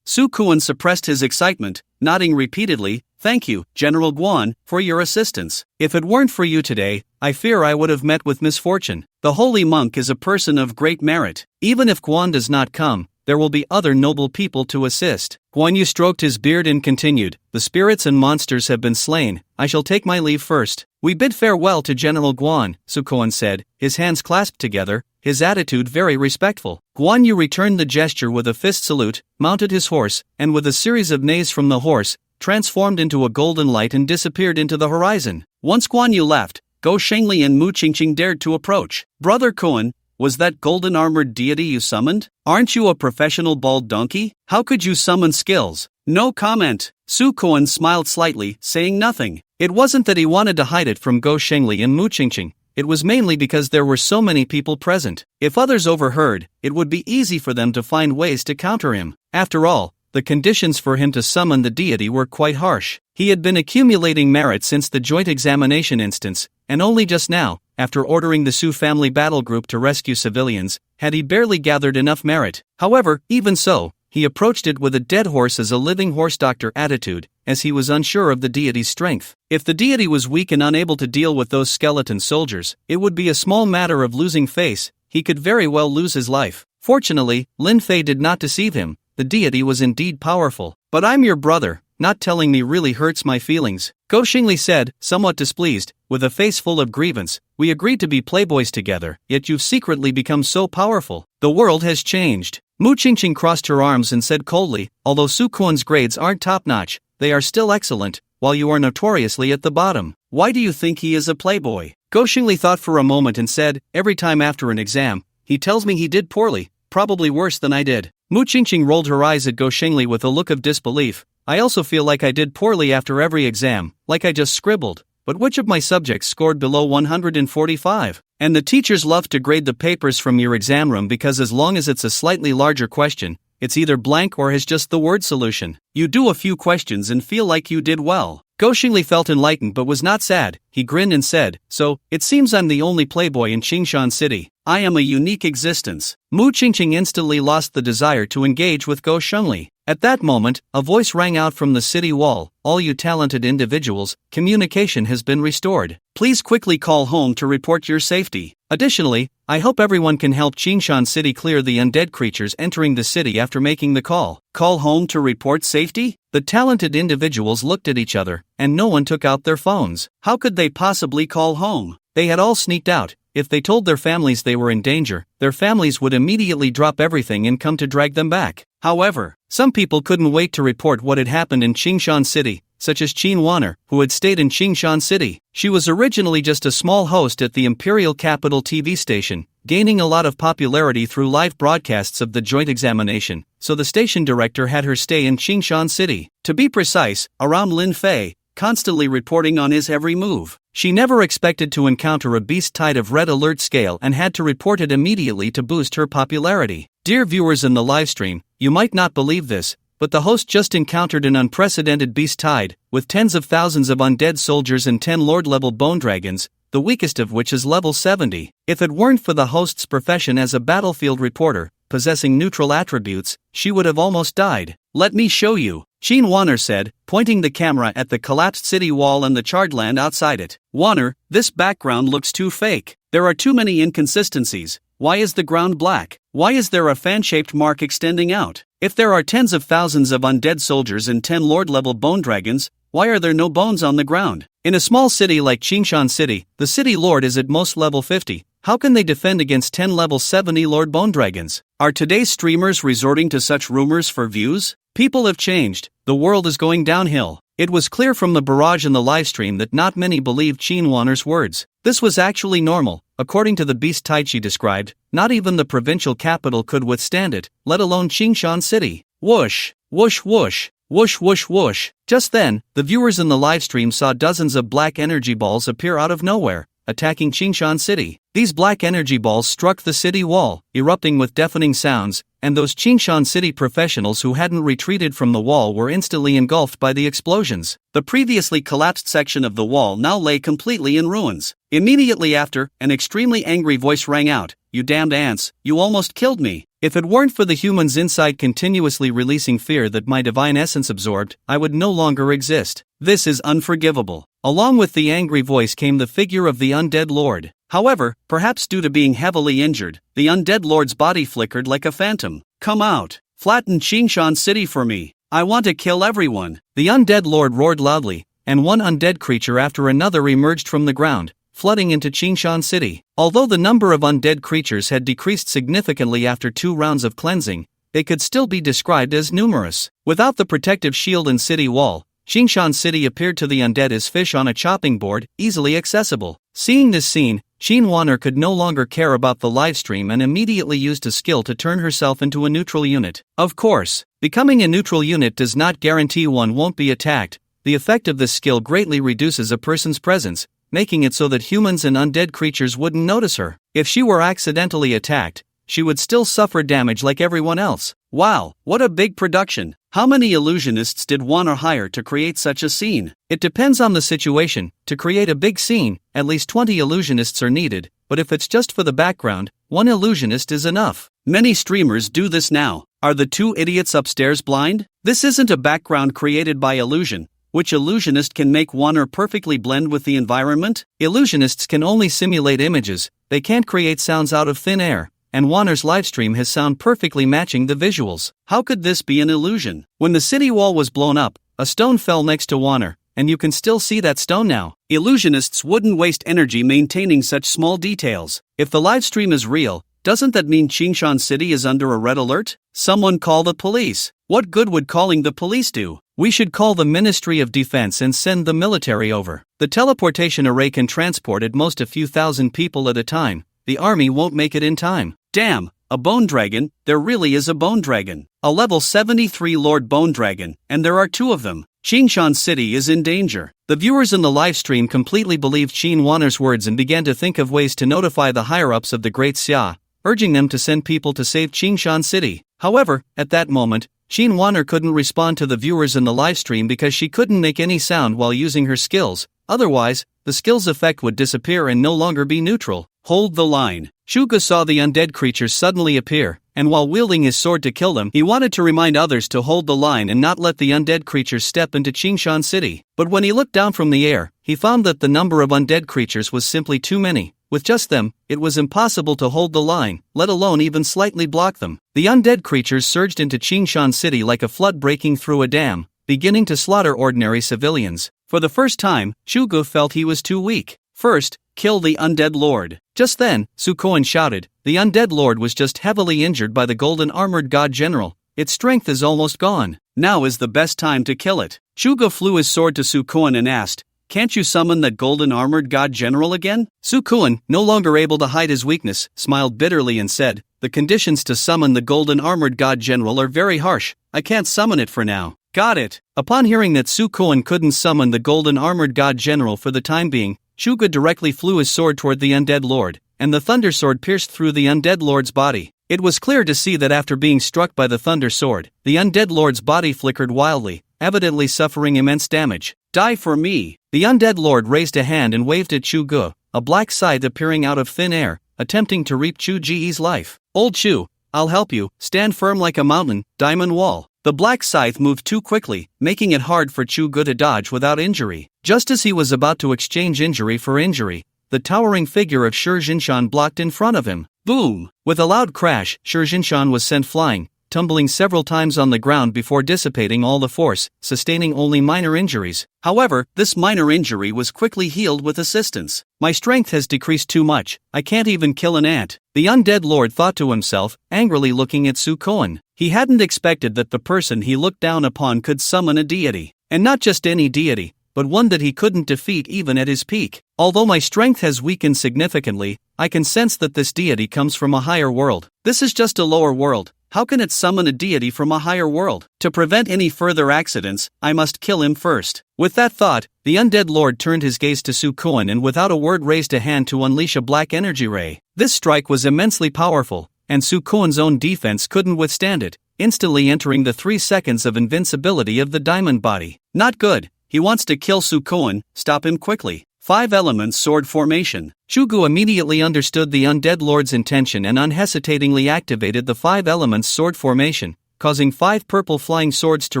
Su Kuan suppressed his excitement, nodding repeatedly. Thank you, General Guan, for your assistance. If it weren't for you today, I fear I would have met with misfortune. The holy monk is a person of great merit. Even if Guan does not come, there will be other noble people to assist. Guan Yu stroked his beard and continued, the spirits and monsters have been slain, I shall take my leave first. We bid farewell to General Guan, Su Kuan said, his hands clasped together, his attitude very respectful. Guan Yu returned the gesture with a fist salute, mounted his horse, and with a series of neighs from the horse, transformed into a golden light and disappeared into the horizon. Once Guan Yu left, Go Shengli and Mu Qingqing dared to approach. Brother Kuan, was that golden-armored deity you summoned? Aren't you a professional bald donkey? How could you summon skills? No comment. Su Kuan smiled slightly, saying nothing. It wasn't that he wanted to hide it from Go Shengli and Mu Qingqing. It was mainly because there were so many people present. If others overheard, it would be easy for them to find ways to counter him. After all, the conditions for him to summon the deity were quite harsh. He had been accumulating merit since the joint examination instance, and only just now, after ordering the Su family battle group to rescue civilians, had he barely gathered enough merit. However, even so, he approached it with a dead horse as a living horse doctor attitude, as he was unsure of the deity's strength. If the deity was weak and unable to deal with those skeleton soldiers, it would be a small matter of losing face. He could very well lose his life. Fortunately, Lin Fei did not deceive him. The deity was indeed powerful. But I'm your brother. Not telling me really hurts my feelings. Go Xingli said, somewhat displeased, with a face full of grievance. We agreed to be playboys together, yet you've secretly become so powerful. The world has changed. Mu Qingqing crossed her arms and said coldly, although Su Kuan's grades aren't top-notch, they are still excellent, while you are notoriously at the bottom. Why do you think he is a playboy? Go Xingli thought for a moment and said, every time after an exam, he tells me he did poorly, probably worse than I did. Mu Qingqing rolled her eyes at Go Xingli with a look of disbelief. I also feel like I did poorly after every exam, like I just scribbled. But which of my subjects scored below 145? And the teachers love to grade the papers from your exam room because as long as it's a slightly larger question, it's either blank or has just the word solution. You do a few questions and feel like you did well. Go Xingli felt enlightened but was not sad. He grinned and said, so, it seems I'm the only playboy in Qingshan City. I am a unique existence. Mu Qingqing instantly lost the desire to engage with Go Shengli. At that moment, a voice rang out from the city wall, all you talented individuals, communication has been restored. Please quickly call home to report your safety. Additionally, I hope everyone can help Qingshan City clear the undead creatures entering the city after making the call. Call home to report safety? The talented individuals looked at each other, and no one took out their phones. How could they possibly call home? They had all sneaked out. If they told their families they were in danger, their families would immediately drop everything and come to drag them back. However, some people couldn't wait to report what had happened in Qingshan City, such as Qin Wanner, who had stayed in Qingshan City. She was originally just a small host at the Imperial Capital TV station, gaining a lot of popularity through live broadcasts of the joint examination, so the station director had her stay in Qingshan City. To be precise, around Lin Fei, constantly reporting on his every move. She never expected to encounter a beast tide of red alert scale and had to report it immediately to boost her popularity. Dear viewers in the livestream, you might not believe this, but the host just encountered an unprecedented beast tide, with tens of thousands of undead soldiers and 10 Lord-level bone dragons, the weakest of which is level 70. If it weren't for the host's profession as a battlefield reporter, possessing neutral attributes, she would have almost died. Let me show you, Qin Wanner said, pointing the camera at the collapsed city wall and the charred land outside it. Wanner, this background looks too fake. There are too many inconsistencies. Why is the ground black? Why is there a fan-shaped mark extending out? If there are tens of thousands of undead soldiers and 10 Lord-level bone dragons, why are there no bones on the ground? In a small city like Qingshan City, the city lord is at most level 50. How can they defend against 10 level 70 Lord Bone Dragons? Are today's streamers resorting to such rumors for views? People have changed. The world is going downhill. It was clear from the barrage in the livestream that not many believed Qin Wanner's words. This was actually normal. According to the beast tide she described, not even the provincial capital could withstand it, let alone Qingshan City. Whoosh, whoosh whoosh, whoosh whoosh whoosh. Just then, the viewers in the livestream saw dozens of black energy balls appear out of nowhere, attacking Qingshan City. These black energy balls struck the city wall, erupting with deafening sounds, and those Qingshan City professionals who hadn't retreated from the wall were instantly engulfed by the explosions. The previously collapsed section of the wall now lay completely in ruins. Immediately after, an extremely angry voice rang out, "You damned ants, you almost killed me. If it weren't for the humans inside continuously releasing fear that my divine essence absorbed, I would no longer exist. This is unforgivable." Along with the angry voice came the figure of the undead lord. However, perhaps due to being heavily injured, the undead lord's body flickered like a phantom. "Come out! Flatten Qingshan City for me! I want to kill everyone!" The undead lord roared loudly, and one undead creature after another emerged from the ground, flooding into Qingshan City. Although the number of undead creatures had decreased significantly after 2 rounds of cleansing, they could still be described as numerous. Without the protective shield and city wall, Qingshan City appeared to the undead as fish on a chopping board, easily accessible. Seeing this scene, Qin Wanner could no longer care about the livestream and immediately used a skill to turn herself into a neutral unit. Of course, becoming a neutral unit does not guarantee one won't be attacked. The effect of this skill greatly reduces a person's presence, making it so that humans and undead creatures wouldn't notice her. If she were accidentally attacked, she would still suffer damage like everyone else. Wow, what a big production! How many illusionists did Wanner hire to create such a scene? It depends on the situation. To create a big scene, at least 20 illusionists are needed, but if it's just for the background, 1 illusionist is enough. Many streamers do this now. Are the 2 idiots upstairs blind? This isn't a background created by illusion. Which illusionist can make Wanner perfectly blend with the environment? Illusionists can only simulate images, they can't create sounds out of thin air, and Wanner's livestream has sound perfectly matching the visuals. How could this be an illusion? When the city wall was blown up, a stone fell next to Wanner, and you can still see that stone now. Illusionists wouldn't waste energy maintaining such small details. If the livestream is real, doesn't that mean Qingshan City is under a red alert? Someone call the police. What good would calling the police do? We should call the Ministry of Defense and send the military over. The teleportation array can transport at most a few thousand people at a time. The army won't make it in time. Damn, a bone dragon, there really is a bone dragon. A level 73 Lord Bone Dragon, and there are 2 of them. Qingshan City is in danger. The viewers in the livestream completely believed Qin Wanner's words and began to think of ways to notify the higher-ups of the Great Xia, urging them to send people to save Qingshan City. However, at that moment, Qin Wanner couldn't respond to the viewers in the livestream because she couldn't make any sound while using her skills. Otherwise, the skill's effect would disappear and no longer be neutral. Hold the line. Shugo saw the undead creatures suddenly appear, and while wielding his sword to kill them, he wanted to remind others to hold the line and not let the undead creatures step into Qingshan City. But when he looked down from the air, he found that the number of undead creatures was simply too many. With just them, it was impossible to hold the line, let alone even slightly block them. The undead creatures surged into Qingshan City like a flood breaking through a dam, beginning to slaughter ordinary civilians. For the first time, Shugo felt he was too weak. First, kill the undead lord. Just then, Sukoan shouted, the undead lord was just heavily injured by the golden armored god general. Its strength is almost gone. Now is the best time to kill it. Shugo flew his sword to Sukoan and asked, can't you summon that golden armored god general again? Sukoan, no longer able to hide his weakness, smiled bitterly and said, the conditions to summon the golden armored god general are very harsh. I can't summon it for now. Got it. Upon hearing that Sukoan couldn't summon the golden armored god general for the time being, Shugo directly flew his sword toward the undead lord, and the thunder sword pierced through the undead lord's body. It was clear to see that after being struck by the thunder sword, the undead lord's body flickered wildly, evidently suffering immense damage. Die for me! The undead lord raised a hand and waved at Shugo, a black scythe appearing out of thin air, attempting to reap Chu Ji's life. Old Chu, I'll help you. Stand firm like a mountain, diamond wall. The black scythe moved too quickly, making it hard for Shugo to dodge without injury. Just as he was about to exchange injury for injury, the towering figure of Shi Jinshan blocked in front of him. Boom! With a loud crash, Shi Jinshan was sent flying, tumbling several times on the ground before dissipating all the force, sustaining only minor injuries. However, this minor injury was quickly healed with assistance. My strength has decreased too much, I can't even kill an ant. The undead lord thought to himself, angrily looking at Sukoan. He hadn't expected that the person he looked down upon could summon a deity. And not just any deity, but one that he couldn't defeat even at his peak. Although my strength has weakened significantly, I can sense that this deity comes from a higher world. This is just a lower world. How can it summon a deity from a higher world? To prevent any further accidents, I must kill him first. With that thought, the undead lord turned his gaze to Sukoan and without a word raised a hand to unleash a black energy ray. This strike was immensely powerful, and Sukoan's own defense couldn't withstand it, instantly entering the 3 seconds of invincibility of the diamond body. Not good. He wants to kill Sukoan, stop him quickly. 5 elements sword formation. Shugo immediately understood the undead lord's intention and unhesitatingly activated the 5 elements sword formation, causing 5 purple flying swords to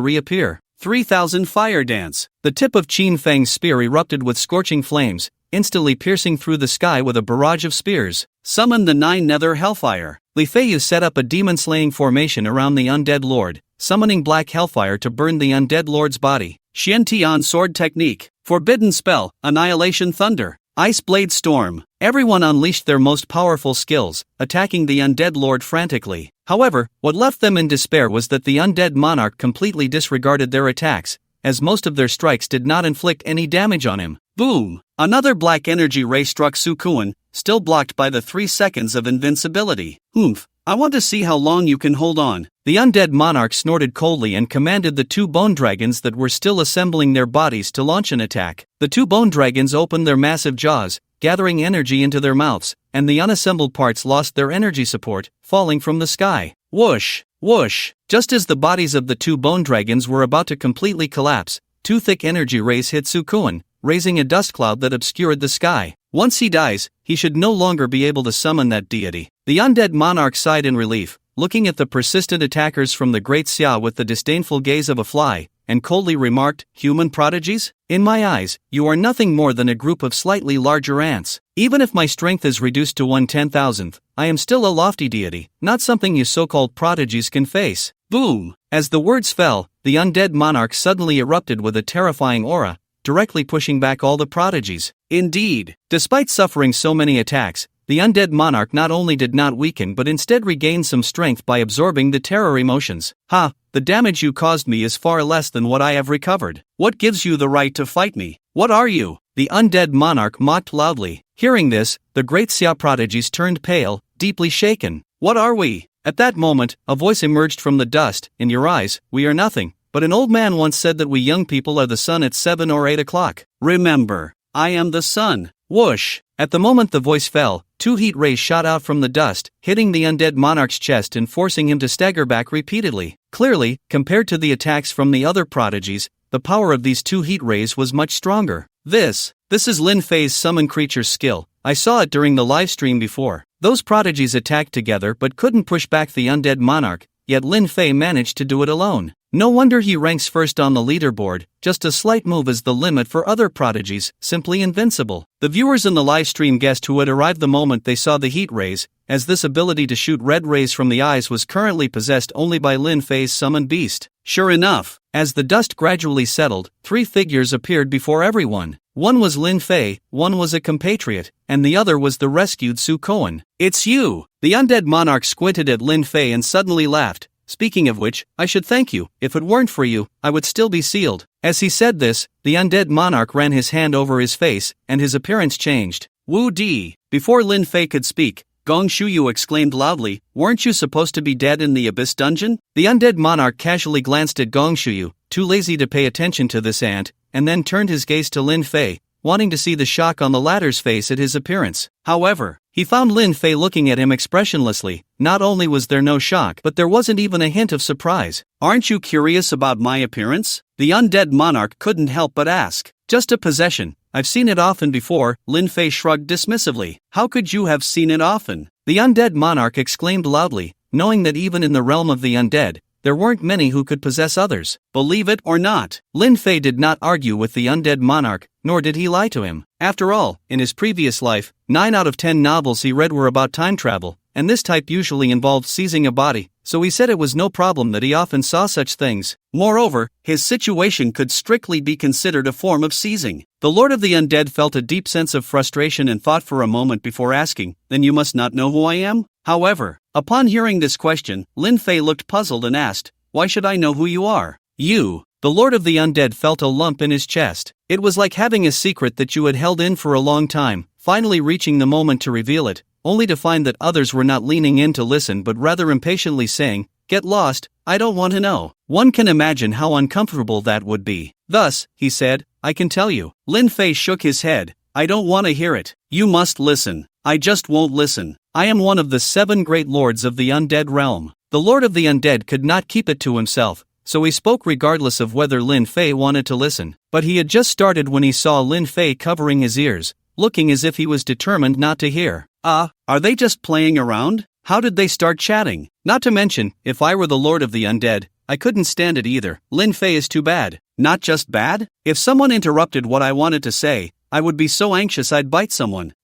reappear. 3000 fire dance. The tip of Qin Feng's spear erupted with scorching flames, instantly piercing through the sky with a barrage of spears. Summon the 9 nether hellfire. Li Feiyu set up a demon-slaying formation around the undead lord, summoning black hellfire to burn the undead lord's body. Xiantian sword technique. Forbidden spell, annihilation thunder. Ice blade storm. Everyone unleashed their most powerful skills, attacking the undead lord frantically. However, what left them in despair was that the undead monarch completely disregarded their attacks, as most of their strikes did not inflict any damage on him. Boom! Another black energy ray struck Sukoan, still blocked by the 3 seconds of invincibility. Oomph! I want to see how long you can hold on. The undead monarch snorted coldly and commanded the 2 bone dragons that were still assembling their bodies to launch an attack. The 2 bone dragons opened their massive jaws, gathering energy into their mouths, and the unassembled parts lost their energy support, falling from the sky. Whoosh! Whoosh! Just as the bodies of the 2 bone dragons were about to completely collapse, 2 thick energy rays hit Sukoan, raising a dust cloud that obscured the sky. Once he dies, he should no longer be able to summon that deity. The undead monarch sighed in relief, looking at the persistent attackers from the Great Xia with the disdainful gaze of a fly, and coldly remarked, "Human prodigies? In my eyes, you are nothing more than a group of slightly larger ants. Even if my strength is reduced to 1/10,000th, I am still a lofty deity, not something you so-called prodigies can face." Boom! As the words fell, the undead monarch suddenly erupted with a terrifying aura, directly pushing back all the prodigies. Indeed, despite suffering so many attacks, the undead monarch not only did not weaken but instead regained some strength by absorbing the terror emotions. Ha! The damage you caused me is far less than what I have recovered. What gives you the right to fight me? What are you? The undead monarch mocked loudly. Hearing this, the great Xia prodigies turned pale, deeply shaken. What are we? At that moment, a voice emerged from the dust. In your eyes, we are nothing. But an old man once said that we young people are the sun at 7 or 8 o'clock. Remember, I am the sun. Whoosh! At the moment the voice fell, 2 heat rays shot out from the dust, hitting the undead monarch's chest and forcing him to stagger back repeatedly. Clearly, compared to the attacks from the other prodigies, the power of these 2 heat rays was much stronger. This is Lin Fei's summon creatures skill. I saw it during the live stream before. Those prodigies attacked together but couldn't push back the undead monarch, yet Lin Fei managed to do it alone. No wonder he ranks first on the leaderboard, just a slight move is the limit for other prodigies, simply invincible. The viewers in the livestream guessed who had arrived the moment they saw the heat rays, as this ability to shoot red rays from the eyes was currently possessed only by Lin Fei's summoned beast. Sure enough, as the dust gradually settled, 3 figures appeared before everyone. One was Lin Fei, one was a compatriot, and the other was the rescued Su Koan. "It's you!" The undead monarch squinted at Lin Fei and suddenly laughed. "Speaking of which, I should thank you. If it weren't for you, I would still be sealed." As he said this, the undead monarch ran his hand over his face, and his appearance changed. "Wu Di!" Before Lin Fei could speak, Gong Shuyu exclaimed loudly, "Weren't you supposed to be dead in the Abyss dungeon?" The undead monarch casually glanced at Gong Shuyu, too lazy to pay attention to this ant, and then turned his gaze to Lin Fei, wanting to see the shock on the latter's face at his appearance. However, he found Lin Fei looking at him expressionlessly. Not only was there no shock, but there wasn't even a hint of surprise. "Aren't you curious about my appearance?" the undead monarch couldn't help but ask. "Just a possession. I've seen it often before," Lin Fei shrugged dismissively. "How could you have seen it often?" the undead monarch exclaimed loudly, knowing that even in the realm of the undead, there weren't many who could possess others. Believe it or not, Lin Fei did not argue with the undead monarch, nor did he lie to him. After all, in his previous life, 9 out of 10 novels he read were about time travel, and this type usually involved seizing a body, so he said it was no problem that he often saw such things. Moreover, his situation could strictly be considered a form of seizing. The Lord of the Undead felt a deep sense of frustration and thought for a moment before asking, "Then you must not know who I am?" However, upon hearing this question, Lin Fei looked puzzled and asked, "Why should I know who you are?" "You." The Lord of the Undead felt a lump in his chest. It was like having a secret that you had held in for a long time, finally reaching the moment to reveal it, only to find that others were not leaning in to listen but rather impatiently saying, "Get lost, I don't want to know." One can imagine how uncomfortable that would be. Thus, he said, "I can tell you." Lin Fei shook his head. "I don't want to hear it. You must listen." "I just won't listen. I am one of the 7 great lords of the undead realm." The Lord of the Undead could not keep it to himself, so he spoke regardless of whether Lin Fei wanted to listen. But he had just started when he saw Lin Fei covering his ears, looking as if he was determined not to hear. Are they just playing around? How did they start chatting? Not to mention, if I were the Lord of the Undead, I couldn't stand it either. Lin Fei is too bad. Not just bad? If someone interrupted what I wanted to say, I would be so anxious I'd bite someone.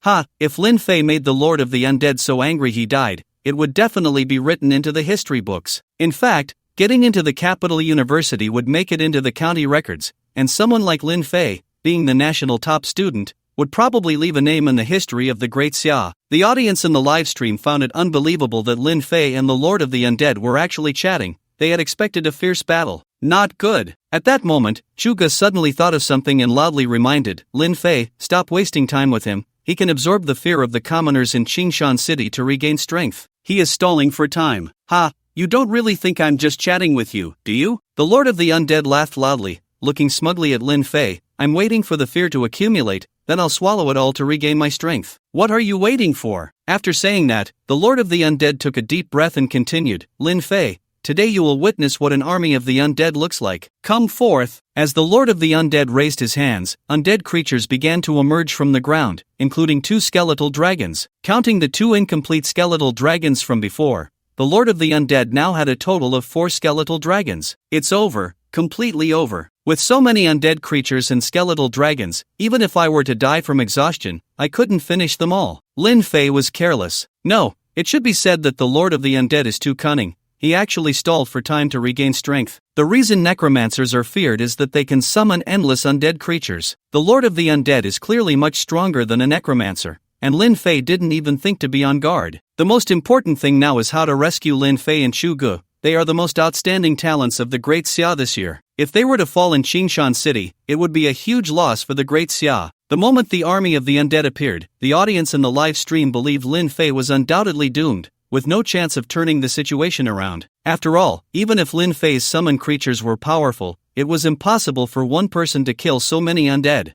If Lin Fei made the Lord of the Undead so angry he died, it would definitely be written into the history books. In fact, getting into the capital university would make it into the county records, and someone like Lin Fei, being the national top student, would probably leave a name in the history of the Great Xia. The audience in the livestream found it unbelievable that Lin Fei and the Lord of the Undead were actually chatting. They had expected a fierce battle. Not good. At that moment, Chuga suddenly thought of something and loudly reminded Lin Fei, "Stop wasting time with him. He can absorb the fear of the commoners in Qingshan City to regain strength. He is stalling for time." You don't really think I'm just chatting with you, do you? The Lord of the Undead laughed loudly, looking smugly at Lin Fei. "I'm waiting for the fear to accumulate, then I'll swallow it all to regain my strength." "What are you waiting for?" After saying that, the Lord of the Undead took a deep breath and continued, "Lin Fei, today you will witness what an army of the undead looks like. Come forth." As the Lord of the Undead raised his hands, undead creatures began to emerge from the ground, including 2 skeletal dragons. Counting the 2 incomplete skeletal dragons from before, the Lord of the Undead now had a total of 4 skeletal dragons. It's over, completely over. With so many undead creatures and skeletal dragons, even if I were to die from exhaustion, I couldn't finish them all. Lin Fei was careless. No, it should be said that the Lord of the Undead is too cunning. He actually stalled for time to regain strength. The reason necromancers are feared is that they can summon endless undead creatures. The Lord of the Undead is clearly much stronger than a necromancer, and Lin Fei didn't even think to be on guard. The most important thing now is how to rescue Lin Fei and Chu Ge. They are the most outstanding talents of the Great Xia this year. If they were to fall in Qingshan City, it would be a huge loss for the Great Xia. The moment the army of the undead appeared, the audience in the live stream believed Lin Fei was undoubtedly doomed, with no chance of turning the situation around. After all, even if Lin Fei's summoned creatures were powerful, it was impossible for one person to kill so many undead.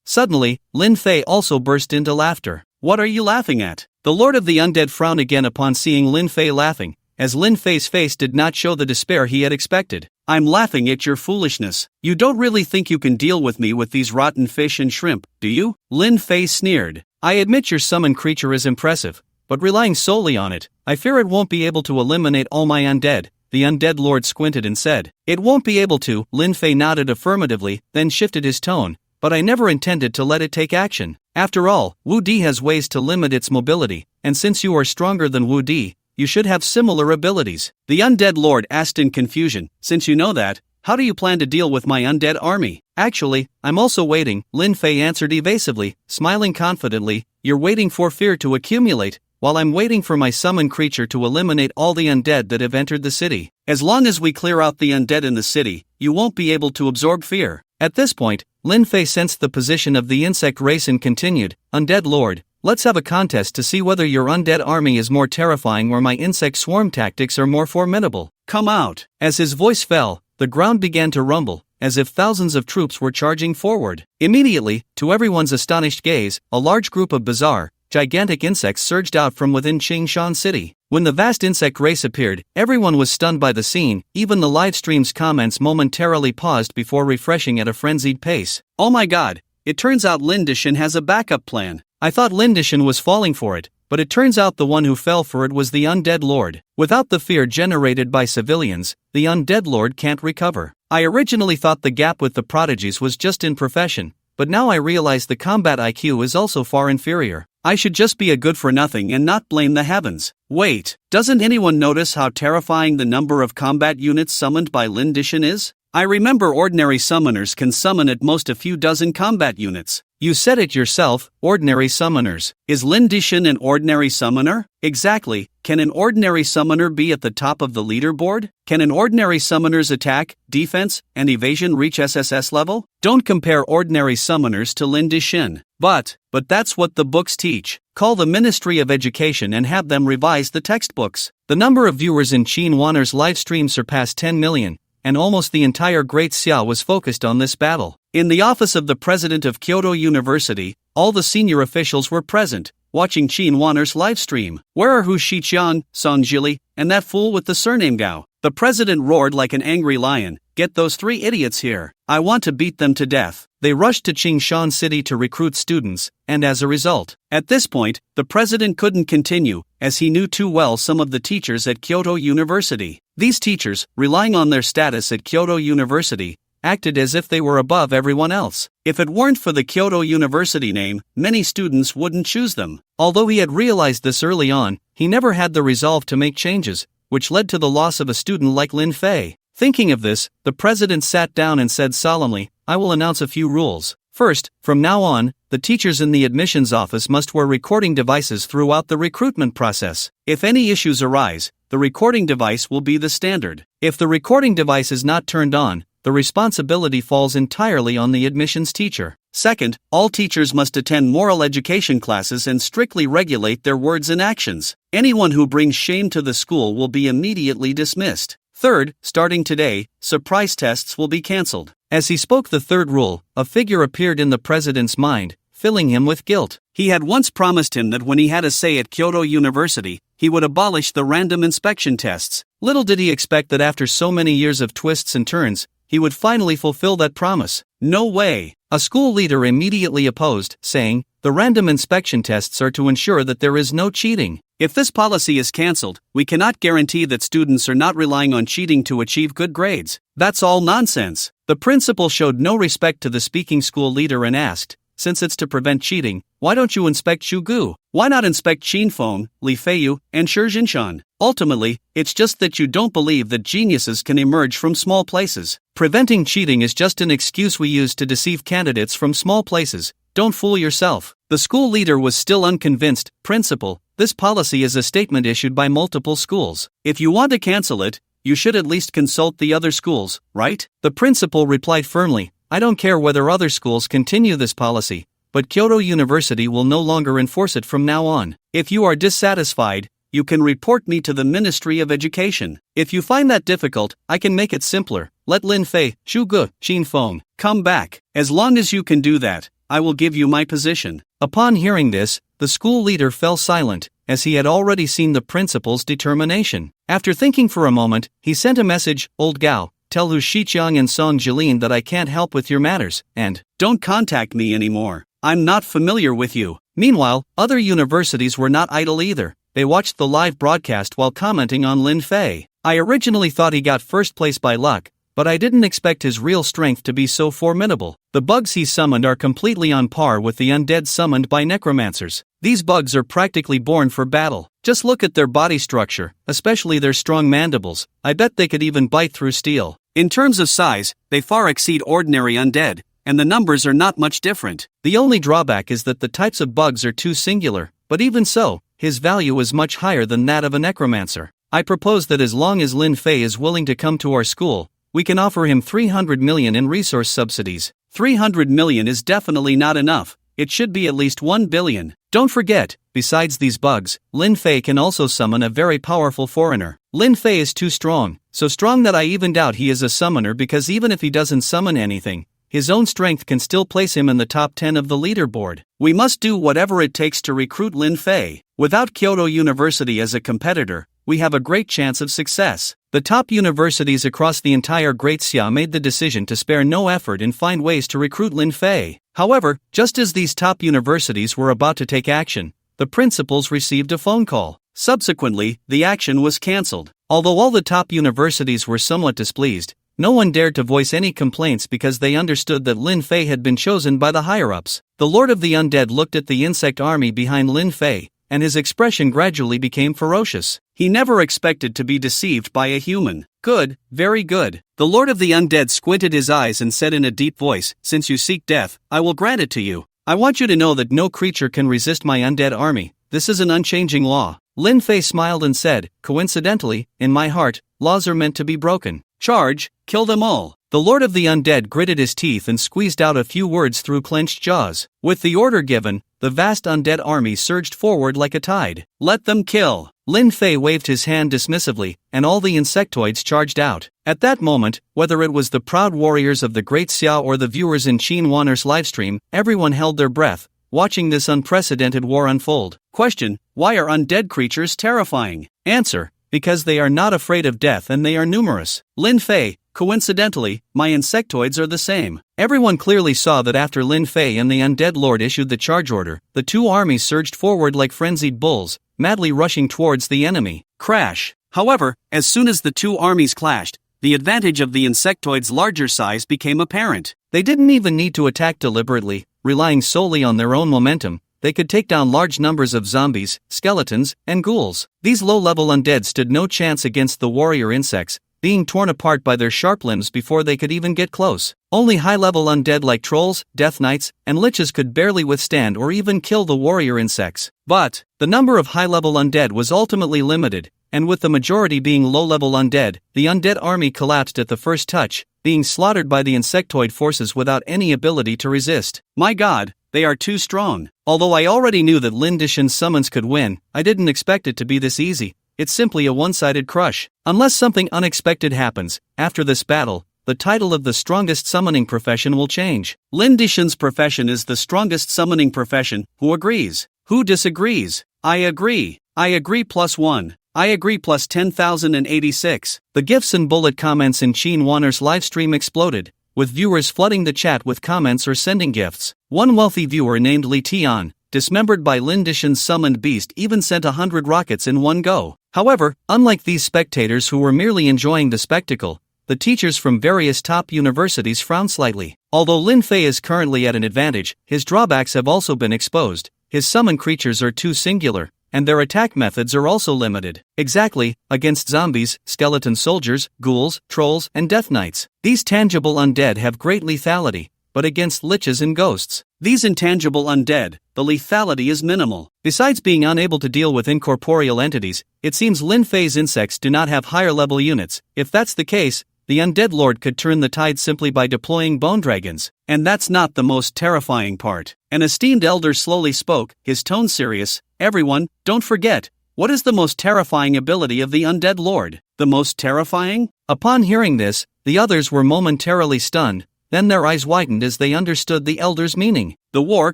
Suddenly, Lin Fei also burst into laughter. "What are you laughing at?" The Lord of the Undead frowned again upon seeing Lin Fei laughing, as Lin Fei's face did not show the despair he had expected. "I'm laughing at your foolishness. You don't really think you can deal with me with these rotten fish and shrimp, do you?" Lin Fei sneered. "I admit your summoned creature is impressive, but relying solely on it, I fear it won't be able to eliminate all my undead." The undead lord squinted and said, "It won't be able to." Lin Fei nodded affirmatively, then shifted his tone, "But I never intended to let it take action. After all, Wu Di has ways to limit its mobility, and since you are stronger than Wu Di, you should have similar abilities." The undead lord asked in confusion, "Since you know that, how do you plan to deal with my undead army?" "Actually, I'm also waiting," Lin Fei answered evasively, smiling confidently. "You're waiting for fear to accumulate, while I'm waiting for my summoned creature to eliminate all the undead that have entered the city. As long as we clear out the undead in the city, you won't be able to absorb fear." At this point, Lin Fei sensed the position of the insect race and continued, "Undead Lord, let's have a contest to see whether your undead army is more terrifying or my insect swarm tactics are more formidable. Come out." As his voice fell, the ground began to rumble, as if thousands of troops were charging forward. Immediately, to everyone's astonished gaze, a large group of bizarre, gigantic insects surged out from within Qingshan City. When the vast insect race appeared, everyone was stunned by the scene. Even the live stream's comments momentarily paused before refreshing at a frenzied pace. "Oh my god, it turns out Lindishan has a backup plan. I thought Lindishan was falling for it, but it turns out the one who fell for it was the undead lord. Without the fear generated by civilians, the undead lord can't recover. I originally thought the gap with the prodigies was just in profession, but now I realize the combat IQ is also far inferior. I should just be a good-for-nothing and not blame the heavens. Wait, doesn't anyone notice how terrifying the number of combat units summoned by Lindishan is? I remember ordinary summoners can summon at most a few dozen combat units." "You said it yourself, ordinary summoners. Is Lindishan an ordinary summoner?" "Exactly. Can an ordinary summoner be at the top of the leaderboard? Can an ordinary summoner's attack, defense, and evasion reach SSS level? Don't compare ordinary summoners to Lindishan." But that's what the books teach. Call the Ministry of Education and have them revise the textbooks." The number of viewers in Qin Wanner's livestream surpassed 10 million, and almost the entire Great Xia was focused on this battle. In the office of the president of Kyoto University, all the senior officials were present, watching Qin Wanner's livestream. "Where are Hu Shiqiang, Song Jili, and that fool with the surname Gao?" The president roared like an angry lion, "Get those three idiots here. I want to beat them to death." They rushed to Qingshan City to recruit students, and as a result, at this point, the president couldn't continue, as he knew too well some of the teachers at Kyoto University. These teachers, relying on their status at Kyoto University, acted as if they were above everyone else. If it weren't for the Kyoto University name, many students wouldn't choose them. Although he had realized this early on, he never had the resolve to make changes, which led to the loss of a student like Lin Fei. Thinking of this, the president sat down and said solemnly, "I will announce a few rules. First, from now on, the teachers in the admissions office must wear recording devices throughout the recruitment process. If any issues arise, the recording device will be the standard. If the recording device is not turned on, the responsibility falls entirely on the admissions teacher. Second, all teachers must attend moral education classes and strictly regulate their words and actions. Anyone who brings shame to the school will be immediately dismissed. Third, starting today, surprise tests will be cancelled." As he spoke the third rule, a figure appeared in the president's mind, filling him with guilt. He had once promised him that when he had a say at Kyoto University, he would abolish the random inspection tests. Little did he expect that after so many years of twists and turns, he would finally fulfill that promise. "No way." A school leader immediately opposed, saying, "The random inspection tests are to ensure that there is no cheating. If this policy is cancelled, we cannot guarantee that students are not relying on cheating to achieve good grades. That's all nonsense." The principal showed no respect to the speaking school leader and asked, "Since it's to prevent cheating, why don't you inspect Shugu? Why not inspect Qinfeng, Li Feiyu, and Shijinshan? Ultimately, it's just that you don't believe that geniuses can emerge from small places. Preventing cheating is just an excuse we use to deceive candidates from small places. Don't fool yourself." The school leader was still unconvinced. "Principal, this policy is a statement issued by multiple schools. If you want to cancel it, you should at least consult the other schools, right?" The principal replied firmly, "I don't care whether other schools continue this policy, but Kyoto University will no longer enforce it from now on. If you are dissatisfied, you can report me to the Ministry of Education. If you find that difficult, I can make it simpler. Let Lin Fei, Shuge, Qinfeng, come back. As long as you can do that, I will give you my position." Upon hearing this, the school leader fell silent, as he had already seen the principal's determination. After thinking for a moment, he sent a message, "Old Gao, tell Hu Shiqiang and Song Jilin that I can't help with your matters, and don't contact me anymore. I'm not familiar with you." Meanwhile, other universities were not idle either. they watched the live broadcast while commenting on Lin Fei. I originally thought he got first place by luck, but I didn't expect his real strength to be so formidable. The bugs he summoned are completely on par with the undead summoned by necromancers. These bugs are practically born for battle. Just look at their body structure, especially their strong mandibles. I bet they could even bite through steel. In terms of size, they far exceed ordinary undead, and the numbers are not much different. The only drawback is that the types of bugs are too singular, but even so, his value is much higher than that of a necromancer. I propose that as long as Lin Fei is willing to come to our school, we can offer him 300 million in resource subsidies. 300 million is definitely not enough. It should be at least 1 billion. Don't forget, besides these bugs, Lin Fei can also summon a very powerful foreigner. Lin Fei is too strong, so strong that I even doubt he is a summoner, because even if he doesn't summon anything, his own strength can still place him in the top 10 of the leaderboard. We must do whatever it takes to recruit Lin Fei. Without Kyoto University as a competitor, we have a great chance of success. The top universities across the entire Great Xia made the decision to spare no effort and find ways to recruit Lin Fei. However, just as these top universities were about to take action, the principals received a phone call. Subsequently, the action was cancelled. Although all the top universities were somewhat displeased, no one dared to voice any complaints because they understood that Lin Fei had been chosen by the higher-ups. The Lord of the Undead looked at the insect army behind Lin Fei, and his expression gradually became ferocious. He never expected to be deceived by a human. Good, very good. The Lord of the Undead squinted his eyes and said in a deep voice, "Since you seek death, I will grant it to you. I want you to know that no creature can resist my undead army. This is an unchanging law." Lin Fei smiled and said, "Coincidentally, in my heart, laws are meant to be broken. Charge, kill them all." The Lord of the Undead gritted his teeth and squeezed out a few words through clenched jaws. With the order given, the vast undead army surged forward like a tide. "Let them kill." Lin Fei waved his hand dismissively, and all the insectoids charged out. At that moment, whether it was the proud warriors of the Great Xia or the viewers in Qin Wanner's livestream, everyone held their breath, watching this unprecedented war unfold. Question: why are undead creatures terrifying? Answer: because they are not afraid of death and they are numerous. Lin Fei: coincidentally, my insectoids are the same. Everyone clearly saw that after Lin Fei and the Undead Lord issued the charge order, the two armies surged forward like frenzied bulls, madly rushing towards the enemy. Crash! However, as soon as the two armies clashed, the advantage of the insectoids' larger size became apparent. They didn't even need to attack deliberately, relying solely on their own momentum. They could take down large numbers of zombies, skeletons, and ghouls. These low-level undead stood no chance against the warrior insects, being torn apart by their sharp limbs before they could even get close. Only high-level undead like trolls, death knights, and liches could barely withstand or even kill the warrior insects. But the number of high-level undead was ultimately limited, and with the majority being low-level undead, the undead army collapsed at the first touch, being slaughtered by the insectoid forces without any ability to resist. My god, they are too strong. Although I already knew that Lin Dishin's summons could win, I didn't expect it to be this easy. It's simply a one-sided crush. Unless something unexpected happens, after this battle, the title of the strongest summoning profession will change. Lin Dishin's profession is the strongest summoning profession. Who agrees? Who disagrees? I agree. I agree +1. I agree plus 10,086. The gifs and bullet comments in Qin Wanner's livestream exploded, with viewers flooding the chat with comments or sending gifts. One wealthy viewer named Li Tian, dismembered by Lin Dishin's summoned beast, even sent 100 rockets in one go. However, unlike these spectators who were merely enjoying the spectacle, the teachers from various top universities frowned slightly. Although Lin Fei is currently at an advantage, his drawbacks have also been exposed. His summon creatures are too singular, and their attack methods are also limited. Exactly, against zombies, skeleton soldiers, ghouls, trolls, and death knights. These tangible undead have great lethality, but against liches and ghosts, these intangible undead, the lethality is minimal. Besides being unable to deal with incorporeal entities, it seems Lin Fei's insects do not have higher level units. If that's the case, the Undead Lord could turn the tide simply by deploying bone dragons. And that's not the most terrifying part. An esteemed elder slowly spoke, his tone serious. Everyone, don't forget, what is the most terrifying ability of the Undead Lord? The most terrifying? Upon hearing this, the others were momentarily stunned, then their eyes widened as they understood the elder's meaning. The war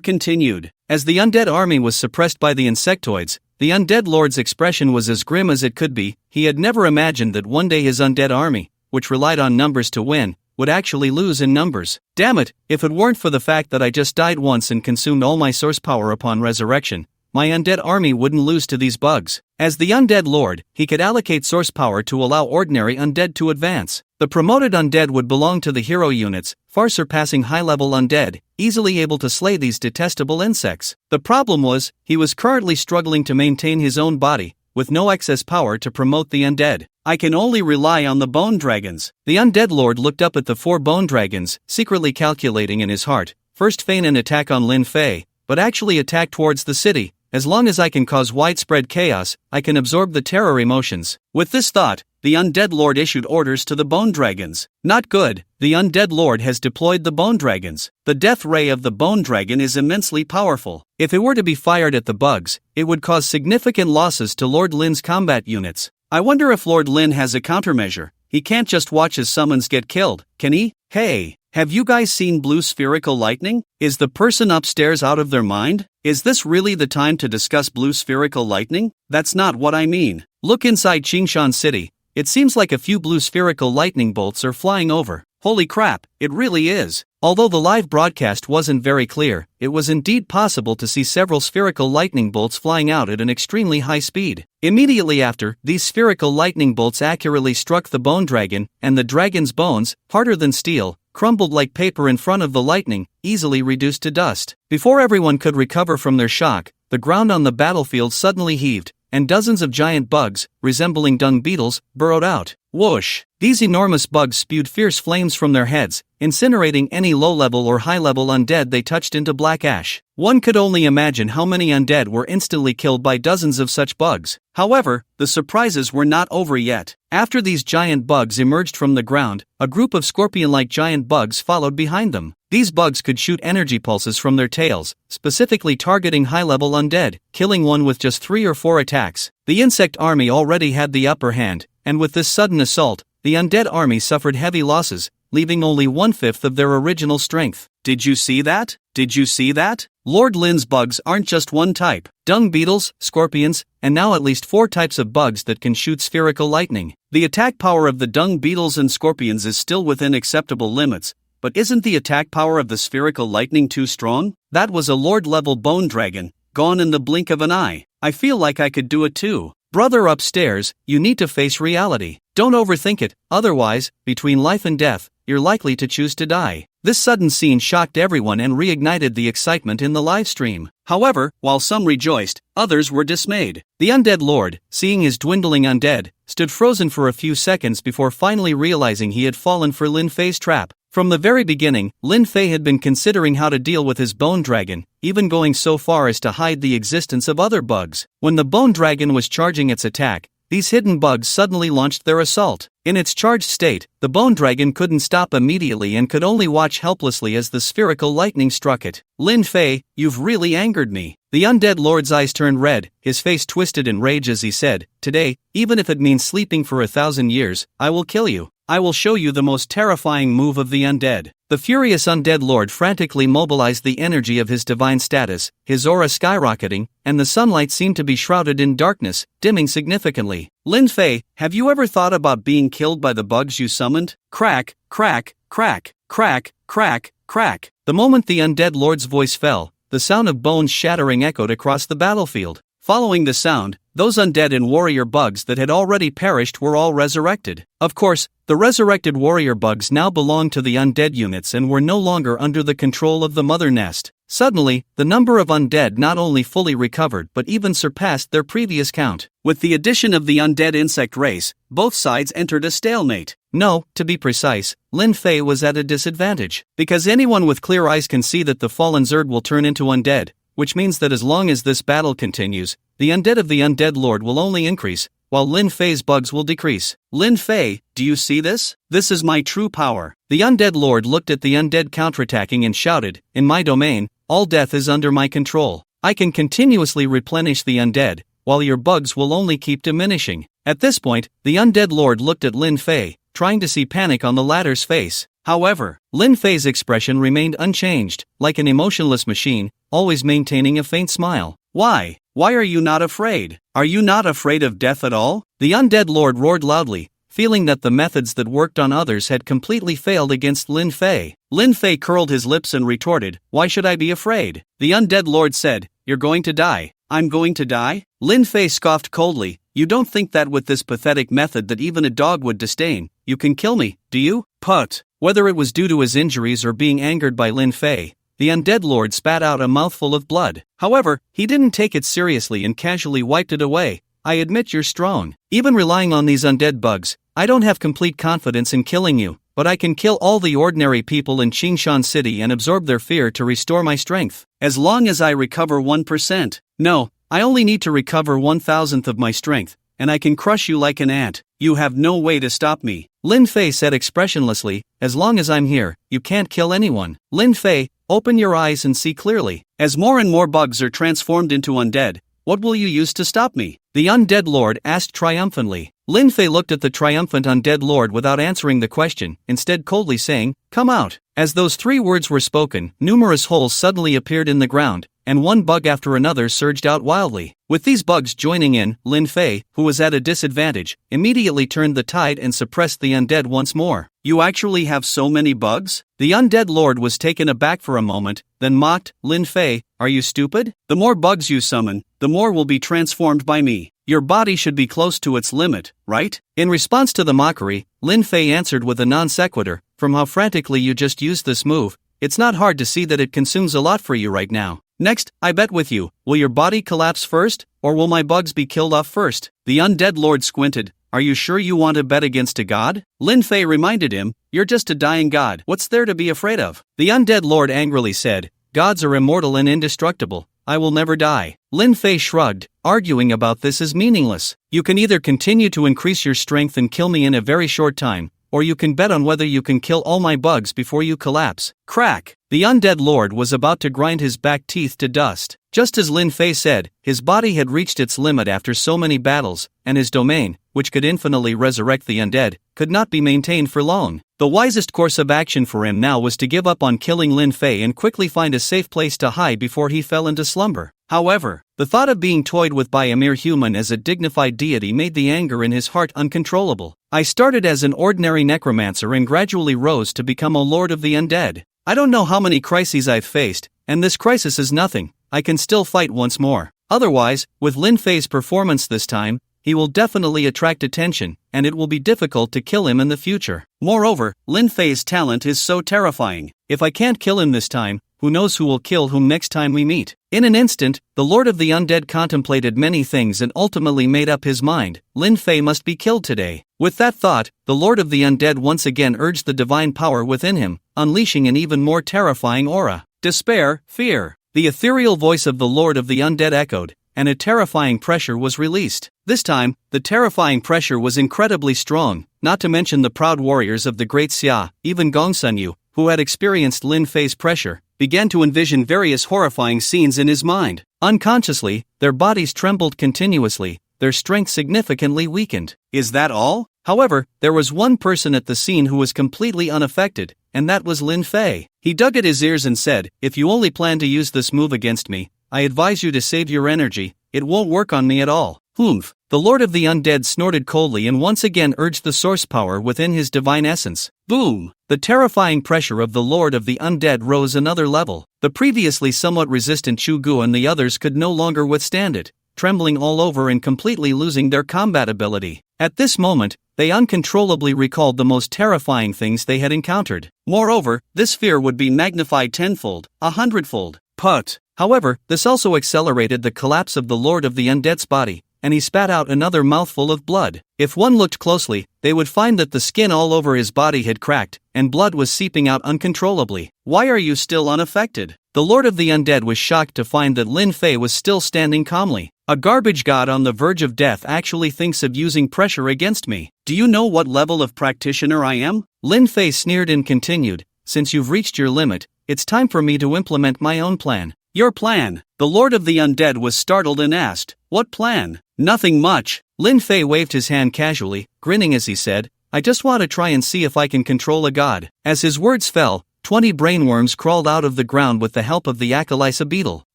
continued. As the undead army was suppressed by the insectoids, the Undead Lord's expression was as grim as it could be. He had never imagined that one day his undead army, which relied on numbers to win, would actually lose in numbers. Damn it, if it weren't for the fact that I just died once and consumed all my source power upon resurrection, my undead army wouldn't lose to these bugs. As the undead lord, he could allocate source power to allow ordinary undead to advance. The promoted undead would belong to the hero units, far surpassing high-level undead, easily able to slay these detestable insects. The problem was, he was currently struggling to maintain his own body, with no excess power to promote the undead. I can only rely on the bone dragons. The undead lord looked up at the 4 bone dragons, secretly calculating in his heart, first feign an attack on Lin Fei, but actually attack towards the city. As long as I can cause widespread chaos, I can absorb the terror emotions. With this thought, the undead lord issued orders to the bone dragons. Not good, the undead lord has deployed the bone dragons. The death ray of the bone dragon is immensely powerful. If it were to be fired at the bugs, it would cause significant losses to Lord Lin's combat units. I wonder if Lord Lin has a countermeasure. He can't just watch his summons get killed, can he? Hey, have you guys seen blue spherical lightning? Is the person upstairs out of their mind? Is this really the time to discuss blue spherical lightning? That's not what I mean. Look inside Qingshan City. It seems like a few blue spherical lightning bolts are flying over. Holy crap, it really is. Although the live broadcast wasn't very clear, it was indeed possible to see several spherical lightning bolts flying out at an extremely high speed. Immediately after, these spherical lightning bolts accurately struck the bone dragon, and the dragon's bones, harder than steel, crumbled like paper in front of the lightning, easily reduced to dust. Before everyone could recover from their shock, the ground on the battlefield suddenly heaved, and dozens of giant bugs, resembling dung beetles, burrowed out. Whoosh! These enormous bugs spewed fierce flames from their heads, incinerating any low-level or high-level undead they touched into black ash. One could only imagine how many undead were instantly killed by dozens of such bugs. However, the surprises were not over yet. After these giant bugs emerged from the ground, a group of scorpion-like giant bugs followed behind them. These bugs could shoot energy pulses from their tails, specifically targeting high-level undead, killing one with just 3 or 4 attacks. The insect army already had the upper hand, and with this sudden assault, the undead army suffered heavy losses, leaving only 1/5 of their original strength. Did you see that? Did you see that? Lord Lin's bugs aren't just one type. Dung beetles, scorpions, and now at least 4 types of bugs that can shoot spherical lightning. The attack power of the dung beetles and scorpions is still within acceptable limits, but isn't the attack power of the spherical lightning too strong? That was a Lord-level bone dragon, gone in the blink of an eye. I feel like I could do it too. Brother upstairs, you need to face reality. Don't overthink it, otherwise, between life and death, you're likely to choose to die. This sudden scene shocked everyone and reignited the excitement in the live stream. However, while some rejoiced, others were dismayed. The undead lord, seeing his dwindling undead, stood frozen for a few seconds before finally realizing he had fallen for Lin Fei's trap. From the very beginning, Lin Fei had been considering how to deal with his bone dragon, even going so far as to hide the existence of other bugs. When the bone dragon was charging its attack, these hidden bugs suddenly launched their assault. In its charged state, the bone dragon couldn't stop immediately and could only watch helplessly as the spherical lightning struck it. Lin Fei, you've really angered me. The undead lord's eyes turned red, his face twisted in rage as he said, "Today, even if it means sleeping for 1,000 years, I will kill you. I will show you the most terrifying move of the undead." The furious undead lord frantically mobilized the energy of his divine status, his aura skyrocketing, and the sunlight seemed to be shrouded in darkness, dimming significantly. Lin Fei, have you ever thought about being killed by the bugs you summoned? Crack, crack, crack, crack, crack, crack. The moment the undead lord's voice fell, the sound of bones shattering echoed across the battlefield. Following the sound, those undead and warrior bugs that had already perished were all resurrected. Of course, the resurrected warrior bugs now belonged to the undead units and were no longer under the control of the mother nest. Suddenly, the number of undead not only fully recovered but even surpassed their previous count. With the addition of the undead insect race, both sides entered a stalemate. No, to be precise, Lin Fei was at a disadvantage, because anyone with clear eyes can see that the fallen Zerd will turn into undead, which means that as long as this battle continues, the undead of the undead lord will only increase, while Lin Fei's bugs will decrease. Lin Fei, do you see this? This is my true power. The undead lord looked at the undead counterattacking and shouted, "In my domain, all death is under my control. I can continuously replenish the undead, while your bugs will only keep diminishing." At this point, the undead lord looked at Lin Fei, trying to see panic on the latter's face. However, Lin Fei's expression remained unchanged, like an emotionless machine, always maintaining a faint smile. Why? Why are you not afraid? Are you not afraid of death at all? The undead lord roared loudly, feeling that the methods that worked on others had completely failed against Lin Fei. Lin Fei curled his lips and retorted, "Why should I be afraid?" The undead lord said, "You're going to die. I'm going to die? Lin Fei scoffed coldly. You don't think that with this pathetic method that even a dog would disdain, you can kill me, do you? Put. Whether it was due to his injuries or being angered by Lin Fei, the undead lord spat out a mouthful of blood. However, he didn't take it seriously and casually wiped it away. I admit you're strong. Even relying on these undead bugs, I don't have complete confidence in killing you, but I can kill all the ordinary people in Qingshan City and absorb their fear to restore my strength. As long as I recover 1%. No, I only need to recover 1,000th of my strength, and I can crush you like an ant. You have no way to stop me. Lin Fei said expressionlessly, as long as I'm here, you can't kill anyone. Lin Fei, open your eyes and see clearly. As more and more bugs are transformed into undead, what will you use to stop me? The undead lord asked triumphantly. Lin Fei looked at the triumphant undead lord without answering the question, instead coldly saying, come out. As those 3 words were spoken, numerous holes suddenly appeared in the ground, and one bug after another surged out wildly. With these bugs joining in, Lin Fei, who was at a disadvantage, immediately turned the tide and suppressed the undead once more. You actually have so many bugs? The undead lord was taken aback for a moment, then mocked, Lin Fei, are you stupid? The more bugs you summon, the more will be transformed by me. Your body should be close to its limit, right? In response to the mockery, Lin Fei answered with a non sequitur, from how frantically you just used this move, it's not hard to see that it consumes a lot for you right now. Next, I bet with you, will your body collapse first, or will my bugs be killed off first? The undead lord squinted. Are you sure you want to bet against a god? Lin Fei reminded him, you're just a dying god. What's there to be afraid of? The undead lord angrily said, gods are immortal and indestructible. I will never die. Lin Fei shrugged. Arguing about this is meaningless. You can either continue to increase your strength and kill me in a very short time, or you can bet on whether you can kill all my bugs before you collapse. Crack! The undead lord was about to grind his back teeth to dust. Just as Lin Fei said, his body had reached its limit after so many battles, and his domain, which could infinitely resurrect the undead, could not be maintained for long. The wisest course of action for him now was to give up on killing Lin Fei and quickly find a safe place to hide before he fell into slumber. However, the thought of being toyed with by a mere human as a dignified deity made the anger in his heart uncontrollable. I started as an ordinary necromancer and gradually rose to become a lord of the undead. I don't know how many crises I've faced, and this crisis is nothing. I can still fight once more. Otherwise, with Lin Fei's performance this time, he will definitely attract attention, and it will be difficult to kill him in the future. Moreover, Lin Fei's talent is so terrifying. If I can't kill him this time, who knows who will kill whom next time we meet? In an instant, the Lord of the Undead contemplated many things and ultimately made up his mind. Lin Fei must be killed today. With that thought, the Lord of the Undead once again urged the divine power within him, unleashing an even more terrifying aura. Despair, fear. The ethereal voice of the Lord of the Undead echoed, and a terrifying pressure was released. This time, the terrifying pressure was incredibly strong, not to mention the proud warriors of the Great Xia, even Gong Sunyu, who had experienced Lin Fei's pressure, began to envision various horrifying scenes in his mind. Unconsciously, their bodies trembled continuously, their strength significantly weakened. Is that all? However, there was one person at the scene who was completely unaffected, and that was Lin Fei. He dug at his ears and said, if you only plan to use this move against me, I advise you to save your energy, it won't work on me at all. Humph. The Lord of the Undead snorted coldly and once again urged the source power within his divine essence. Boom! The terrifying pressure of the Lord of the Undead rose another level. The previously somewhat resistant Chu Gu and the others could no longer withstand it, trembling all over and completely losing their combat ability. At this moment, they uncontrollably recalled the most terrifying things they had encountered. Moreover, this fear would be magnified tenfold, 100-fold. Put. However, this also accelerated the collapse of the Lord of the Undead's body, and he spat out another mouthful of blood. If one looked closely, they would find that the skin all over his body had cracked, and blood was seeping out uncontrollably. Why are you still unaffected? The Lord of the Undead was shocked to find that Lin Fei was still standing calmly. A garbage god on the verge of death actually thinks of using pressure against me. Do you know what level of practitioner I am? Lin Fei sneered and continued, since you've reached your limit, it's time for me to implement my own plan. Your plan? The Lord of the Undead was startled and asked, what plan? Nothing much. Lin Fei waved his hand casually, grinning as he said, I just want to try and see if I can control a god. As his words fell, 20 brainworms crawled out of the ground with the help of the Akalisa beetle.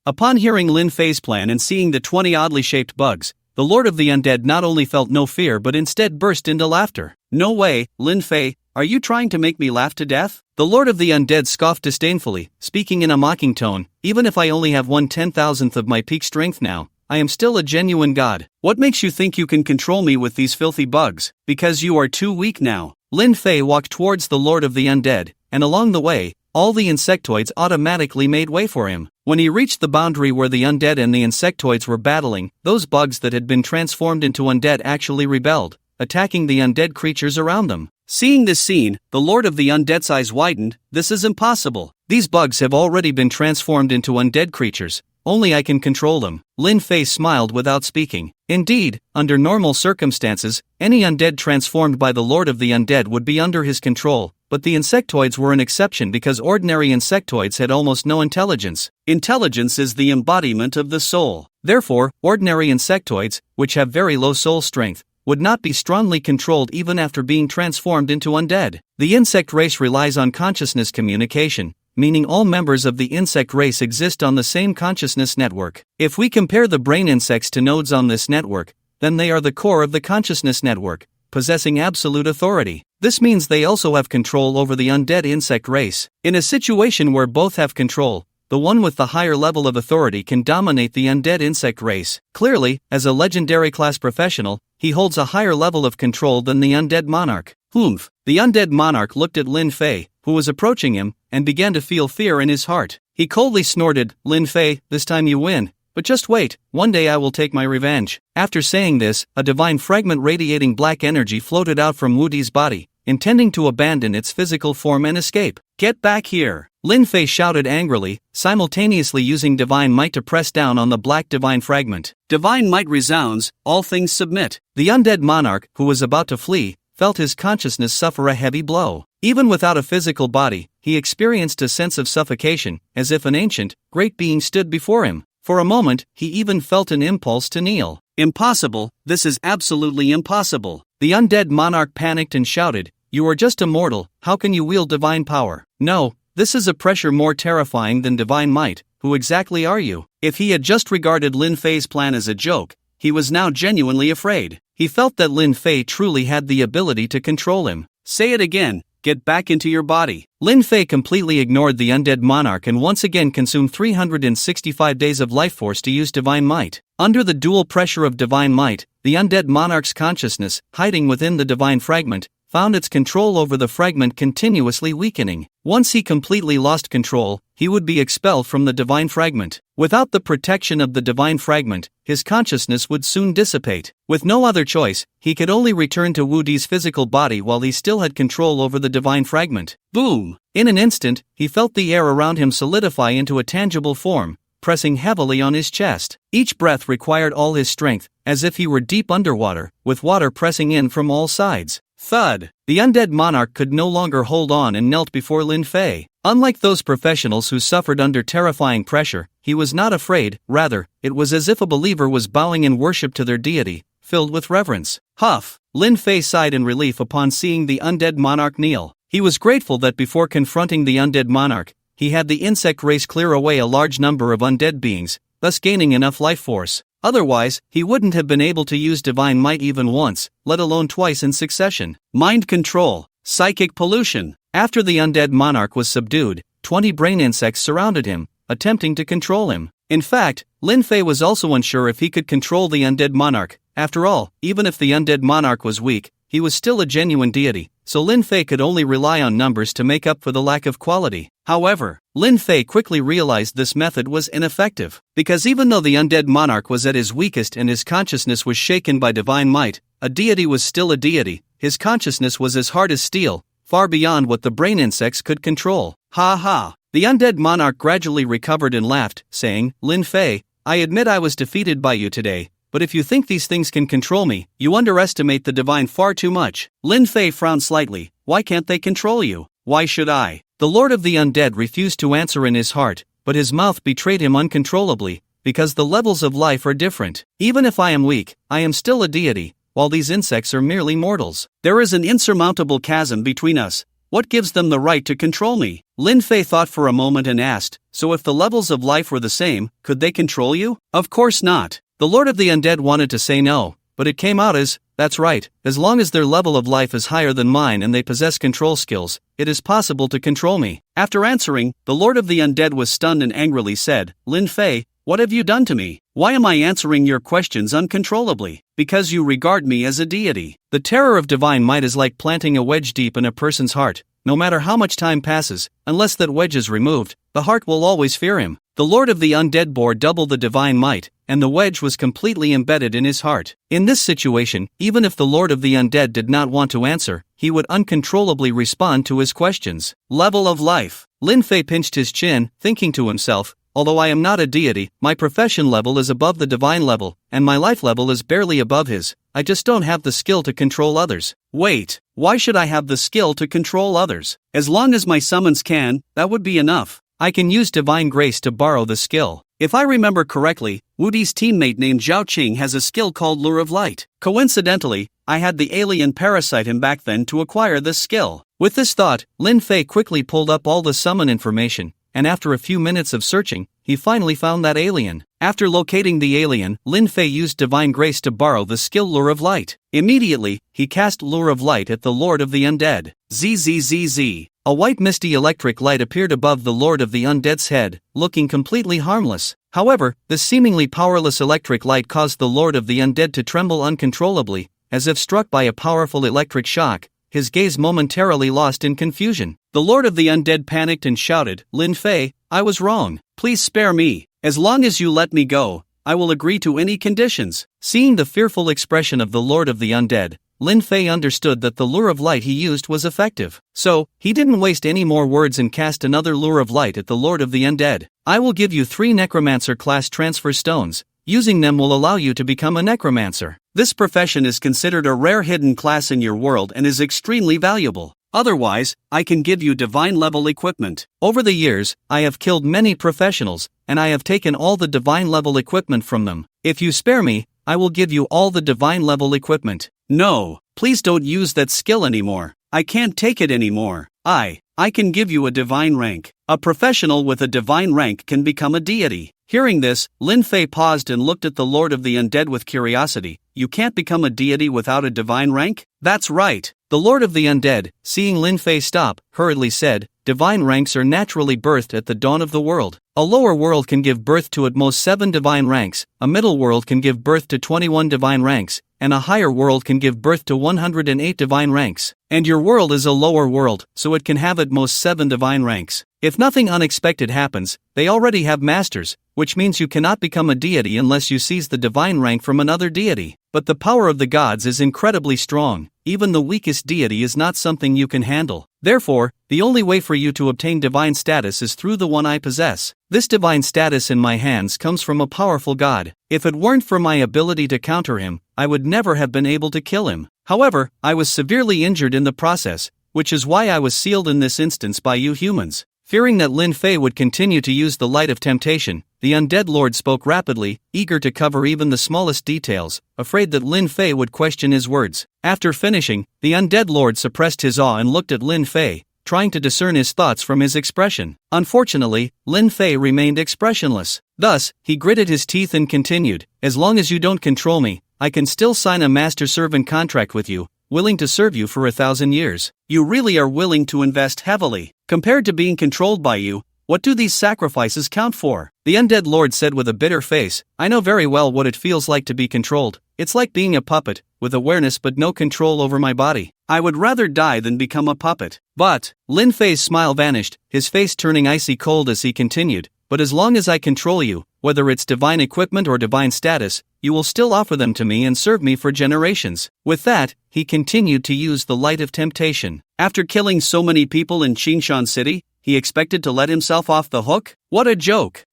Upon hearing Lin Fei's plan and seeing the 20 oddly shaped bugs, the Lord of the Undead not only felt no fear but instead burst into laughter. No way, Lin Fei, are you trying to make me laugh to death? The Lord of the Undead scoffed disdainfully, speaking in a mocking tone, even if I only have 1/10,000th of my peak strength now, I am still a genuine god. What makes you think you can control me with these filthy bugs? Because you are too weak now. Lin Fei walked towards the Lord of the Undead, and along the way, all the insectoids automatically made way for him. When he reached the boundary where the undead and the insectoids were battling, those bugs that had been transformed into undead actually rebelled, attacking the undead creatures around them. Seeing this scene, the Lord of the Undead's eyes widened. This is impossible. These bugs have already been transformed into undead creatures. Only I can control them. Lin Fei smiled without speaking. Indeed, under normal circumstances, any undead transformed by the Lord of the Undead would be under his control, but the insectoids were an exception because ordinary insectoids had almost no intelligence. Intelligence is the embodiment of the soul. Therefore, ordinary insectoids, which have very low soul strength, would not be strongly controlled even after being transformed into undead. The insect race relies on consciousness communication, meaning all members of the insect race exist on the same consciousness network. If we compare the brain insects to nodes on this network, then they are the core of the consciousness network, possessing absolute authority. This means they also have control over the undead insect race. In a situation where both have control, the one with the higher level of authority can dominate the undead insect race. Clearly, as a legendary class professional, he holds a higher level of control than the undead monarch. Humph! The undead monarch looked at Lin Fei, who was approaching him, and began to feel fear in his heart. He coldly snorted, "Lin Fei, this time you win. But just wait, one day I will take my revenge." After saying this, a divine fragment radiating black energy floated out from Wu Di's body, intending to abandon its physical form and escape. "Get back here!" Lin Fei shouted angrily, simultaneously using divine might to press down on the black divine fragment. Divine might resounds, all things submit. The undead monarch, who was about to flee, felt his consciousness suffer a heavy blow. Even without a physical body, he experienced a sense of suffocation, as if an ancient, great being stood before him. For a moment, he even felt an impulse to kneel. "Impossible, this is absolutely impossible." The undead monarch panicked and shouted, "You are just a mortal, how can you wield divine power?" "No, this is a pressure more terrifying than divine might. Who exactly are you?" If he had just regarded Lin Fei's plan as a joke, he was now genuinely afraid. He felt that Lin Fei truly had the ability to control him. "Say it again. Get back into your body." Lin Fei completely ignored the undead monarch and once again consumed 365 days of life force to use divine might. Under the dual pressure of divine might, the undead monarch's consciousness, hiding within the divine fragment, found its control over the fragment continuously weakening. Once he completely lost control, he would be expelled from the divine fragment. Without the protection of the divine fragment, his consciousness would soon dissipate. With no other choice, he could only return to Wu Di's physical body while he still had control over the divine fragment. Boom! In an instant, he felt the air around him solidify into a tangible form, pressing heavily on his chest. Each breath required all his strength, as if he were deep underwater, with water pressing in from all sides. Thud! The undead monarch could no longer hold on and knelt before Lin Fei. Unlike those professionals who suffered under terrifying pressure, he was not afraid, rather, it was as if a believer was bowing in worship to their deity, filled with reverence. Huff! Lin Fei sighed in relief upon seeing the undead monarch kneel. He was grateful that before confronting the undead monarch, he had the insect race clear away a large number of undead beings, thus gaining enough life force. Otherwise, he wouldn't have been able to use divine might even once, let alone twice in succession. Mind control. Psychic pollution. After the undead monarch was subdued, 20 brain insects surrounded him, attempting to control him. In fact, Lin Fei was also unsure if he could control the undead monarch. After all, even if the undead monarch was weak, he was still a genuine deity, so Lin Fei could only rely on numbers to make up for the lack of quality. However, Lin Fei quickly realized this method was ineffective, because even though the undead monarch was at his weakest and his consciousness was shaken by divine might, a deity was still a deity. His consciousness was as hard as steel, far beyond what the brain insects could control. Ha ha! The undead monarch gradually recovered and laughed, saying, "Lin Fei, I admit I was defeated by you today, but if you think these things can control me, you underestimate the divine far too much." Lin Fei frowned slightly. "Why can't they control you? Why should I?" The Lord of the Undead refused to answer in his heart, but his mouth betrayed him uncontrollably, because the levels of life are different. Even if I am weak, I am still a deity, while these insects are merely mortals. There is an insurmountable chasm between us. What gives them the right to control me? Lin Fei thought for a moment and asked, "So if the levels of life were the same, could they control you?" "Of course not." The Lord of the Undead wanted to say no, but it came out as, "That's right, as long as their level of life is higher than mine and they possess control skills, it is possible to control me." After answering, the Lord of the Undead was stunned and angrily said, "Lin Fei, what have you done to me? Why am I answering your questions uncontrollably? Because you regard me as a deity. The terror of divine might is like planting a wedge deep in a person's heart. No matter how much time passes, unless that wedge is removed, the heart will always fear him. The Lord of the Undead bore double the divine might, and the wedge was completely embedded in his heart. In this situation, even if the Lord of the Undead did not want to answer, he would uncontrollably respond to his questions. Level of life. Lin Fei pinched his chin, thinking to himself, although I am not a deity, my profession level is above the divine level, and my life level is barely above his. I just don't have the skill to control others. Wait, why should I have the skill to control others? As long as my summons can, that would be enough. I can use divine grace to borrow the skill. If I remember correctly, Wudi's teammate named Zhao Qing has a skill called Lure of Light. Coincidentally, I had the alien parasite him back then to acquire this skill. With this thought, Lin Fei quickly pulled up all the summon information, and after a few minutes of searching, he finally found that alien. After locating the alien, Lin Fei used divine grace to borrow the skill Lure of Light. Immediately, he cast Lure of Light at the Lord of the Undead. Zzz. A white misty electric light appeared above the Lord of the Undead's head, looking completely harmless. However, this seemingly powerless electric light caused the Lord of the Undead to tremble uncontrollably, as if struck by a powerful electric shock, his gaze momentarily lost in confusion. The Lord of the Undead panicked and shouted, "Lin Fei, I was wrong. Please spare me. As long as you let me go, I will agree to any conditions." Seeing the fearful expression of the Lord of the Undead, Lin Fei understood that the Lure of Light he used was effective. So, he didn't waste any more words and cast another Lure of Light at the Lord of the Undead. I will give you 3 Necromancer class transfer stones. Using them will allow you to become a necromancer. This profession is considered a rare hidden class in your world and is extremely valuable. Otherwise, I can give you divine level equipment. Over the years, I have killed many professionals, and I have taken all the divine level equipment from them. If you spare me, I will give you all the divine level equipment. No, please don't use that skill anymore. I can't take it anymore. I can give you a divine rank. A professional with a divine rank can become a deity. Hearing this, Lin Fei paused and looked at the Lord of the Undead with curiosity. You can't become a deity without a divine rank? That's right. The Lord of the Undead, seeing Lin Fei stop, hurriedly said, divine ranks are naturally birthed at the dawn of the world. A lower world can give birth to at most 7 divine ranks, a middle world can give birth to 21 divine ranks, and a higher world can give birth to 108 divine ranks. And your world is a lower world, so it can have at most 7 divine ranks. If nothing unexpected happens, they already have masters, which means you cannot become a deity unless you seize the divine rank from another deity. But the power of the gods is incredibly strong. Even the weakest deity is not something you can handle. Therefore, the only way for you to obtain divine status is through the one I possess. This divine status in my hands comes from a powerful god. If it weren't for my ability to counter him, I would never have been able to kill him. However, I was severely injured in the process, which is why I was sealed in this instance by you humans. Fearing that Lin Fei would continue to use the light of temptation, the Undead Lord spoke rapidly, eager to cover even the smallest details, afraid that Lin Fei would question his words. After finishing, the Undead Lord suppressed his awe and looked at Lin Fei, trying to discern his thoughts from his expression. Unfortunately, Lin Fei remained expressionless. Thus, he gritted his teeth and continued, as long as you don't control me, I can still sign a master-servant contract with you, willing to serve you for 1,000 years. You really are willing to invest heavily. Compared to being controlled by you, what do these sacrifices count for? The Undead Lord said with a bitter face, I know very well what it feels like to be controlled. It's like being a puppet, with awareness but no control over my body. I would rather die than become a puppet. But, Lin Fei's smile vanished, his face turning icy cold as he continued, but as long as I control you, whether it's divine equipment or divine status, you will still offer them to me and serve me for generations. With that, he continued to use the light of temptation. After killing so many people in Qingshan City, he expected to let himself off the hook? What a joke!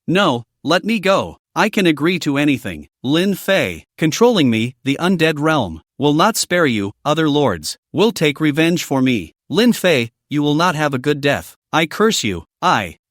No, let me go. I can agree to anything. Lin Fei, controlling me, the undead realm, will not spare you, other lords, will take revenge for me. Lin Fei, you will not have a good death. I curse you.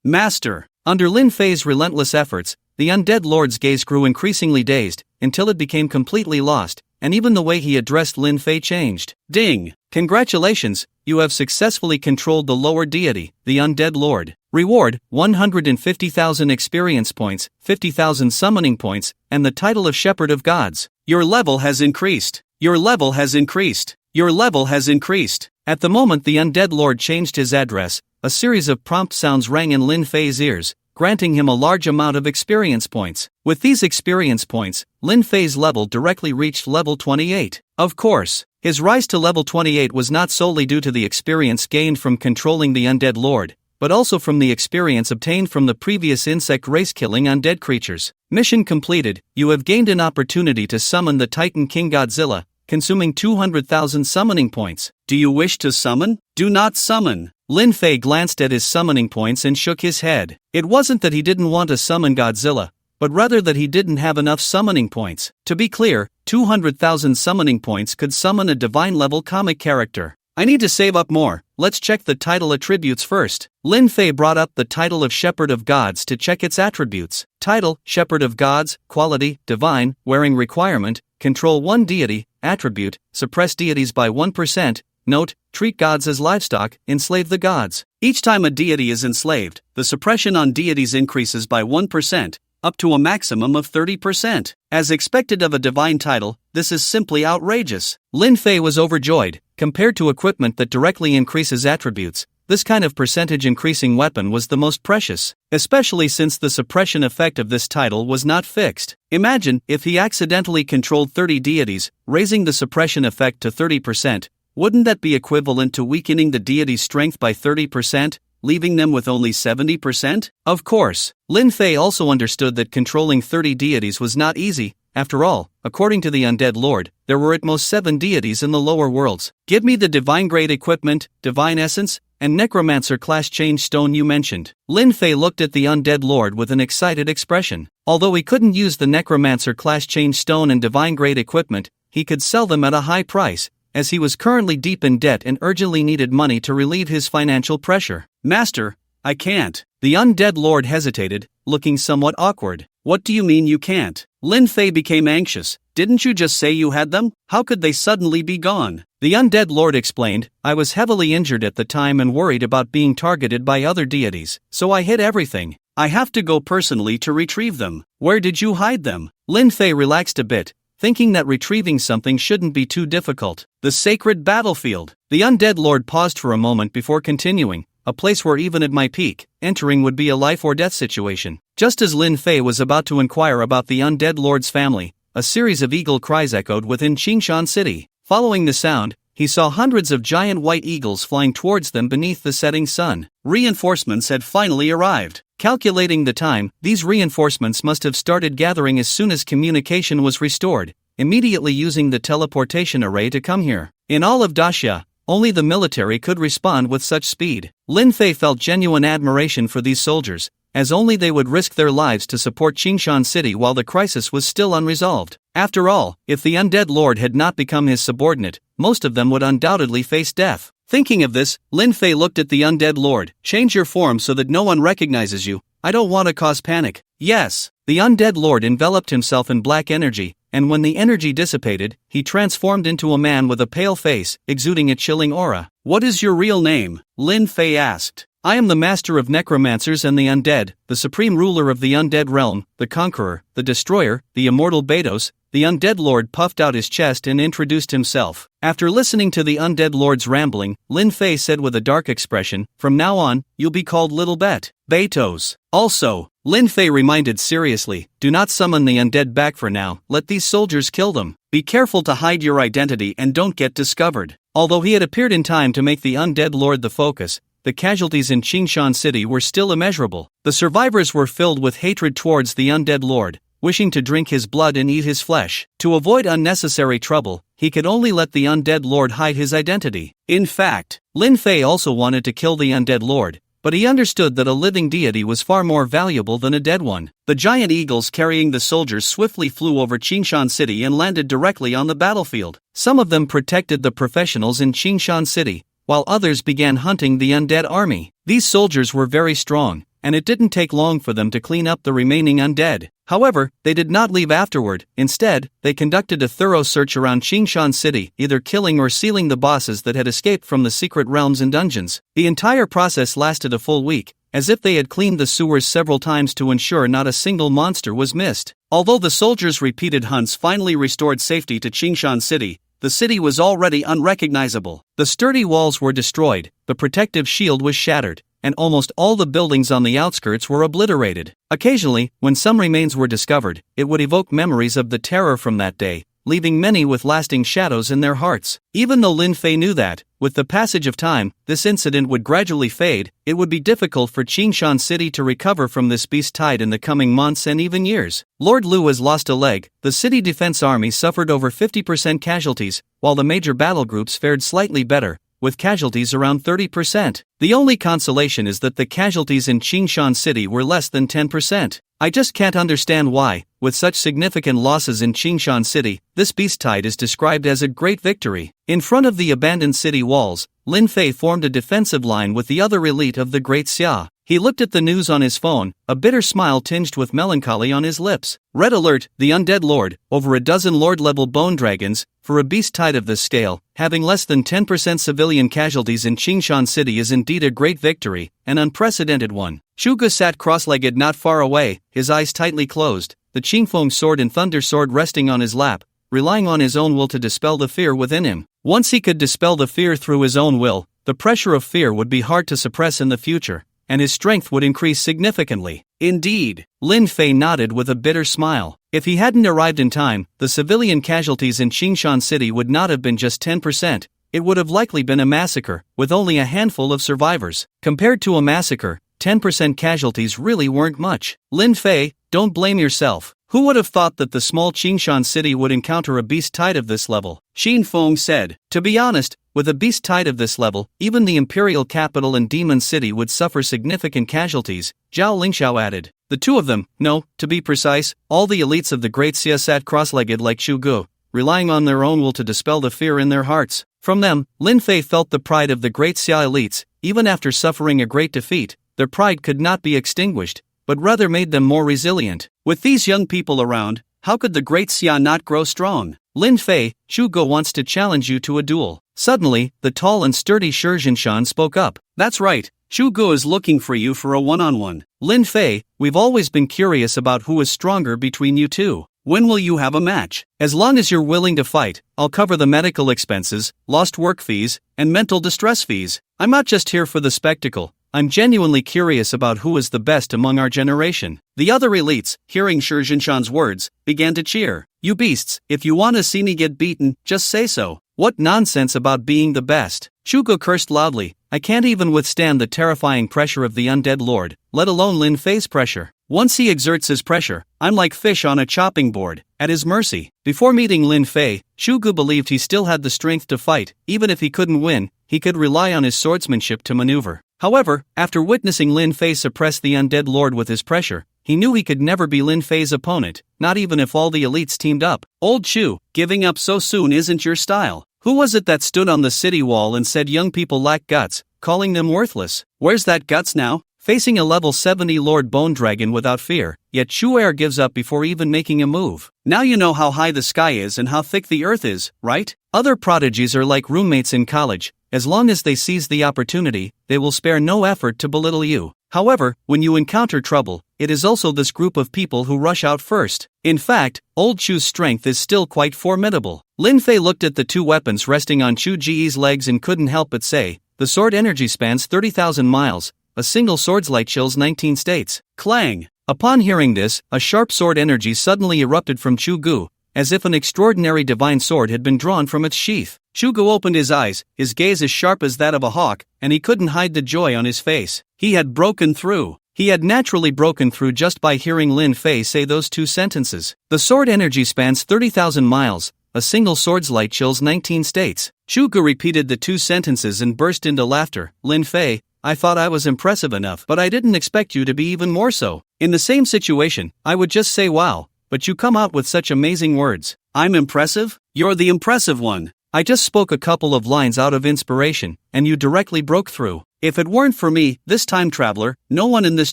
Master. Under Lin Fei's relentless efforts, the Undead Lord's gaze grew increasingly dazed, until it became completely lost, and even the way he addressed Lin Fei changed. Ding! Congratulations, you have successfully controlled the lower deity, the Undead Lord. Reward, 150,000 experience points, 50,000 summoning points, and the title of Shepherd of Gods. Your level has increased. Your level has increased. Your level has increased. At the moment the Undead Lord changed his address, a series of prompt sounds rang in Lin Fei's ears, granting him a large amount of experience points. With these experience points, Lin Fei's level directly reached level 28. Of course, his rise to level 28 was not solely due to the experience gained from controlling the undead lord, but also from the experience obtained from the previous insect race killing undead creatures. Mission completed. You have gained an opportunity to summon the Titan King Godzilla, consuming 200,000 summoning points. Do you wish to summon? Do not summon. Lin Fei glanced at his summoning points and shook his head. It wasn't that he didn't want to summon Godzilla, but rather that he didn't have enough summoning points. To be clear, 200,000 summoning points could summon a divine-level comic character. I need to save up more. Let's check the title attributes first. Lin Fei brought up the title of Shepherd of Gods to check its attributes. Title: Shepherd of Gods. Quality: Divine. Wearing requirement: Control 1 deity. Attribute: Suppress deities by 1%. Note: Treat gods as livestock, enslave the gods. Each time a deity is enslaved, the suppression on deities increases by 1%, up to a maximum of 30%. As expected of a divine title, this is simply outrageous. Lin Fei was overjoyed. Compared to equipment that directly increases attributes, this kind of percentage increasing weapon was the most precious, especially since the suppression effect of this title was not fixed. Imagine if he accidentally controlled 30 deities, raising the suppression effect to 30%. Wouldn't that be equivalent to weakening the deity's strength by 30%, leaving them with only 70%? Of course, Lin Fei also understood that controlling 30 deities was not easy. After all, according to the undead lord, there were at most 7 deities in the lower worlds. Give me the divine grade equipment, divine essence, and necromancer class change stone you mentioned. Lin Fei looked at the undead lord with an excited expression. Although he couldn't use the necromancer class change stone and divine grade equipment, he could sell them at a high price, as he was currently deep in debt and urgently needed money to relieve his financial pressure. Master, I can't. The undead lord hesitated, looking somewhat awkward. What do you mean you can't? Lin Fei became anxious. Didn't you just say you had them? How could they suddenly be gone? The undead lord explained, I was heavily injured at the time and worried about being targeted by other deities, so I hid everything. I have to go personally to retrieve them. Where did you hide them? Lin Fei relaxed a bit, thinking that retrieving something shouldn't be too difficult. The sacred battlefield. The undead lord paused for a moment before continuing. A place where even at my peak, entering would be a life or death situation. Just as Lin Fei was about to inquire about the undead lord's family, a series of eagle cries echoed within Qingshan City. Following the sound, he saw hundreds of giant white eagles flying towards them beneath the setting sun. Reinforcements had finally arrived. Calculating the time, these reinforcements must have started gathering as soon as communication was restored, immediately using the teleportation array to come here. In all of Daxia, only the military could respond with such speed. Lin Fei felt genuine admiration for these soldiers, as only they would risk their lives to support Qingshan City while the crisis was still unresolved. After all, if the undead lord had not become his subordinate, most of them would undoubtedly face death. Thinking of this, Lin Fei looked at the undead lord. Change your form so that no one recognizes you. I don't want to cause panic. Yes. The undead lord enveloped himself in black energy, and when the energy dissipated, he transformed into a man with a pale face, exuding a chilling aura. What is your real name? Lin Fei asked. I am the master of necromancers and the undead, the supreme ruler of the undead realm, the conqueror, the destroyer, the immortal Betos. The undead lord puffed out his chest and introduced himself. After listening to the undead lord's rambling, Lin Fei said with a dark expression, from now on, you'll be called Little Betos. Also, Lin Fei reminded seriously, do not summon the undead back for now, let these soldiers kill them. Be careful to hide your identity and don't get discovered. Although he had appeared in time to make the undead lord the focus, the casualties in Qingshan City were still immeasurable. The survivors were filled with hatred towards the undead lord, wishing to drink his blood and eat his flesh. To avoid unnecessary trouble, he could only let the undead lord hide his identity. In fact, Lin Fei also wanted to kill the undead lord, but he understood that a living deity was far more valuable than a dead one. The giant eagles carrying the soldiers swiftly flew over Qingshan City and landed directly on the battlefield. Some of them protected the professionals in Qingshan City, while others began hunting the undead army. These soldiers were very strong, and it didn't take long for them to clean up the remaining undead. However, they did not leave afterward. Instead, they conducted a thorough search around Qingshan City, either killing or sealing the bosses that had escaped from the secret realms and dungeons. The entire process lasted a full week, as if they had cleaned the sewers several times to ensure not a single monster was missed. Although the soldiers' repeated hunts finally restored safety to Qingshan City, the city was already unrecognizable. The sturdy walls were destroyed, the protective shield was shattered, and almost all the buildings on the outskirts were obliterated. Occasionally, when some remains were discovered, it would evoke memories of the terror from that day, leaving many with lasting shadows in their hearts. Even though Lin Fei knew that, with the passage of time, this incident would gradually fade, it would be difficult for Qingshan City to recover from this beast tide in the coming months and even years. Lord Lu has lost a leg, the city defense army suffered over 50% casualties, while the major battle groups fared slightly better, with casualties around 30%. The only consolation is that the casualties in Qingshan City were less than 10%. I just can't understand why, with such significant losses in Qingshan City, this beast tide is described as a great victory. In front of the abandoned city walls, Lin Fei formed a defensive line with the other elite of the Great Xia. He looked at the news on his phone, a bitter smile tinged with melancholy on his lips. Red alert, the undead lord, over a dozen lord-level bone dragons, for a beast tide of this scale, having less than 10% civilian casualties in Qingshan City is indeed a great victory, an unprecedented one. Shuge sat cross-legged not far away, his eyes tightly closed, the Qingfeng sword and thunder sword resting on his lap, relying on his own will to dispel the fear within him. Once he could dispel the fear through his own will, the pressure of fear would be hard to suppress in the future, and his strength would increase significantly. Indeed, Lin Fei nodded with a bitter smile. If he hadn't arrived in time, the civilian casualties in Qingshan City would not have been just 10%, it would have likely been a massacre, with only a handful of survivors. Compared to a massacre, 10% casualties really weren't much. Lin Fei, don't blame yourself. Who would have thought that the small Qingshan City would encounter a beast tide of this level? Xin Feng said. To be honest, with a beast tide of this level, even the imperial capital and demon city would suffer significant casualties, Zhao Lingxiao added. The two of them, no, to be precise, all the elites of the Great Xia sat cross-legged like Shu Gu, relying on their own will to dispel the fear in their hearts. From them, Lin Fei felt the pride of the Great Xia elites. Even after suffering a great defeat, their pride could not be extinguished, but rather made them more resilient. With these young people around, how could the Great Xia not grow strong? Lin Fei, Shu Ge wants to challenge you to a duel. Suddenly, the tall and sturdy Shi Zhinshan spoke up. That's right, Shu Ge is looking for you for a one-on-one. Lin Fei, we've always been curious about who is stronger between you two. When will you have a match? As long as you're willing to fight, I'll cover the medical expenses, lost work fees, and mental distress fees. I'm not just here for the spectacle. I'm genuinely curious about who is the best among our generation. The other elites, hearing Shi Zhinshan's words, began to cheer. You beasts, if you want to see me get beaten, just say so. What nonsense about being the best. Shu Ge cursed loudly. I can't even withstand the terrifying pressure of the undead lord, let alone Lin Fei's pressure. Once he exerts his pressure, I'm like fish on a chopping board, at his mercy. Before meeting Lin Fei, Shu Ge believed he still had the strength to fight. Even if he couldn't win, he could rely on his swordsmanship to maneuver. However, after witnessing Lin Fei suppress the undead lord with his pressure, he knew he could never be Lin Fei's opponent, not even if all the elites teamed up. Old Shu, giving up so soon isn't your style. Who was it that stood on the city wall and said young people lack guts, calling them worthless? Where's that guts now? Facing a level 70 Lord Bone Dragon without fear, yet Shu Er gives up before even making a move. Now you know how high the sky is and how thick the earth is, right? Other prodigies are like roommates in college. As long as they seize the opportunity, they will spare no effort to belittle you. However, when you encounter trouble, it is also this group of people who rush out first. In fact, Old Chu's strength is still quite formidable. Lin Fei looked at the two weapons resting on Chu Ji's legs and couldn't help but say, the sword energy spans 30,000 miles. A single sword's light chills 19 states. Clang! Upon hearing this, a sharp sword energy suddenly erupted from Chu Gu, as if an extraordinary divine sword had been drawn from its sheath. Chu Gu opened his eyes, his gaze as sharp as that of a hawk, and he couldn't hide the joy on his face. He had broken through. He had naturally broken through just by hearing Lin Fei say those two sentences. The sword energy spans 30,000 miles. A single sword's light chills 19 states. Chu Gu repeated the two sentences and burst into laughter. Lin Fei, I thought I was impressive enough, but I didn't expect you to be even more so. In the same situation, I would just say wow, but you come out with such amazing words. I'm impressive? You're the impressive one. I just spoke a couple of lines out of inspiration, and you directly broke through. If it weren't for me, this time traveler, no one in this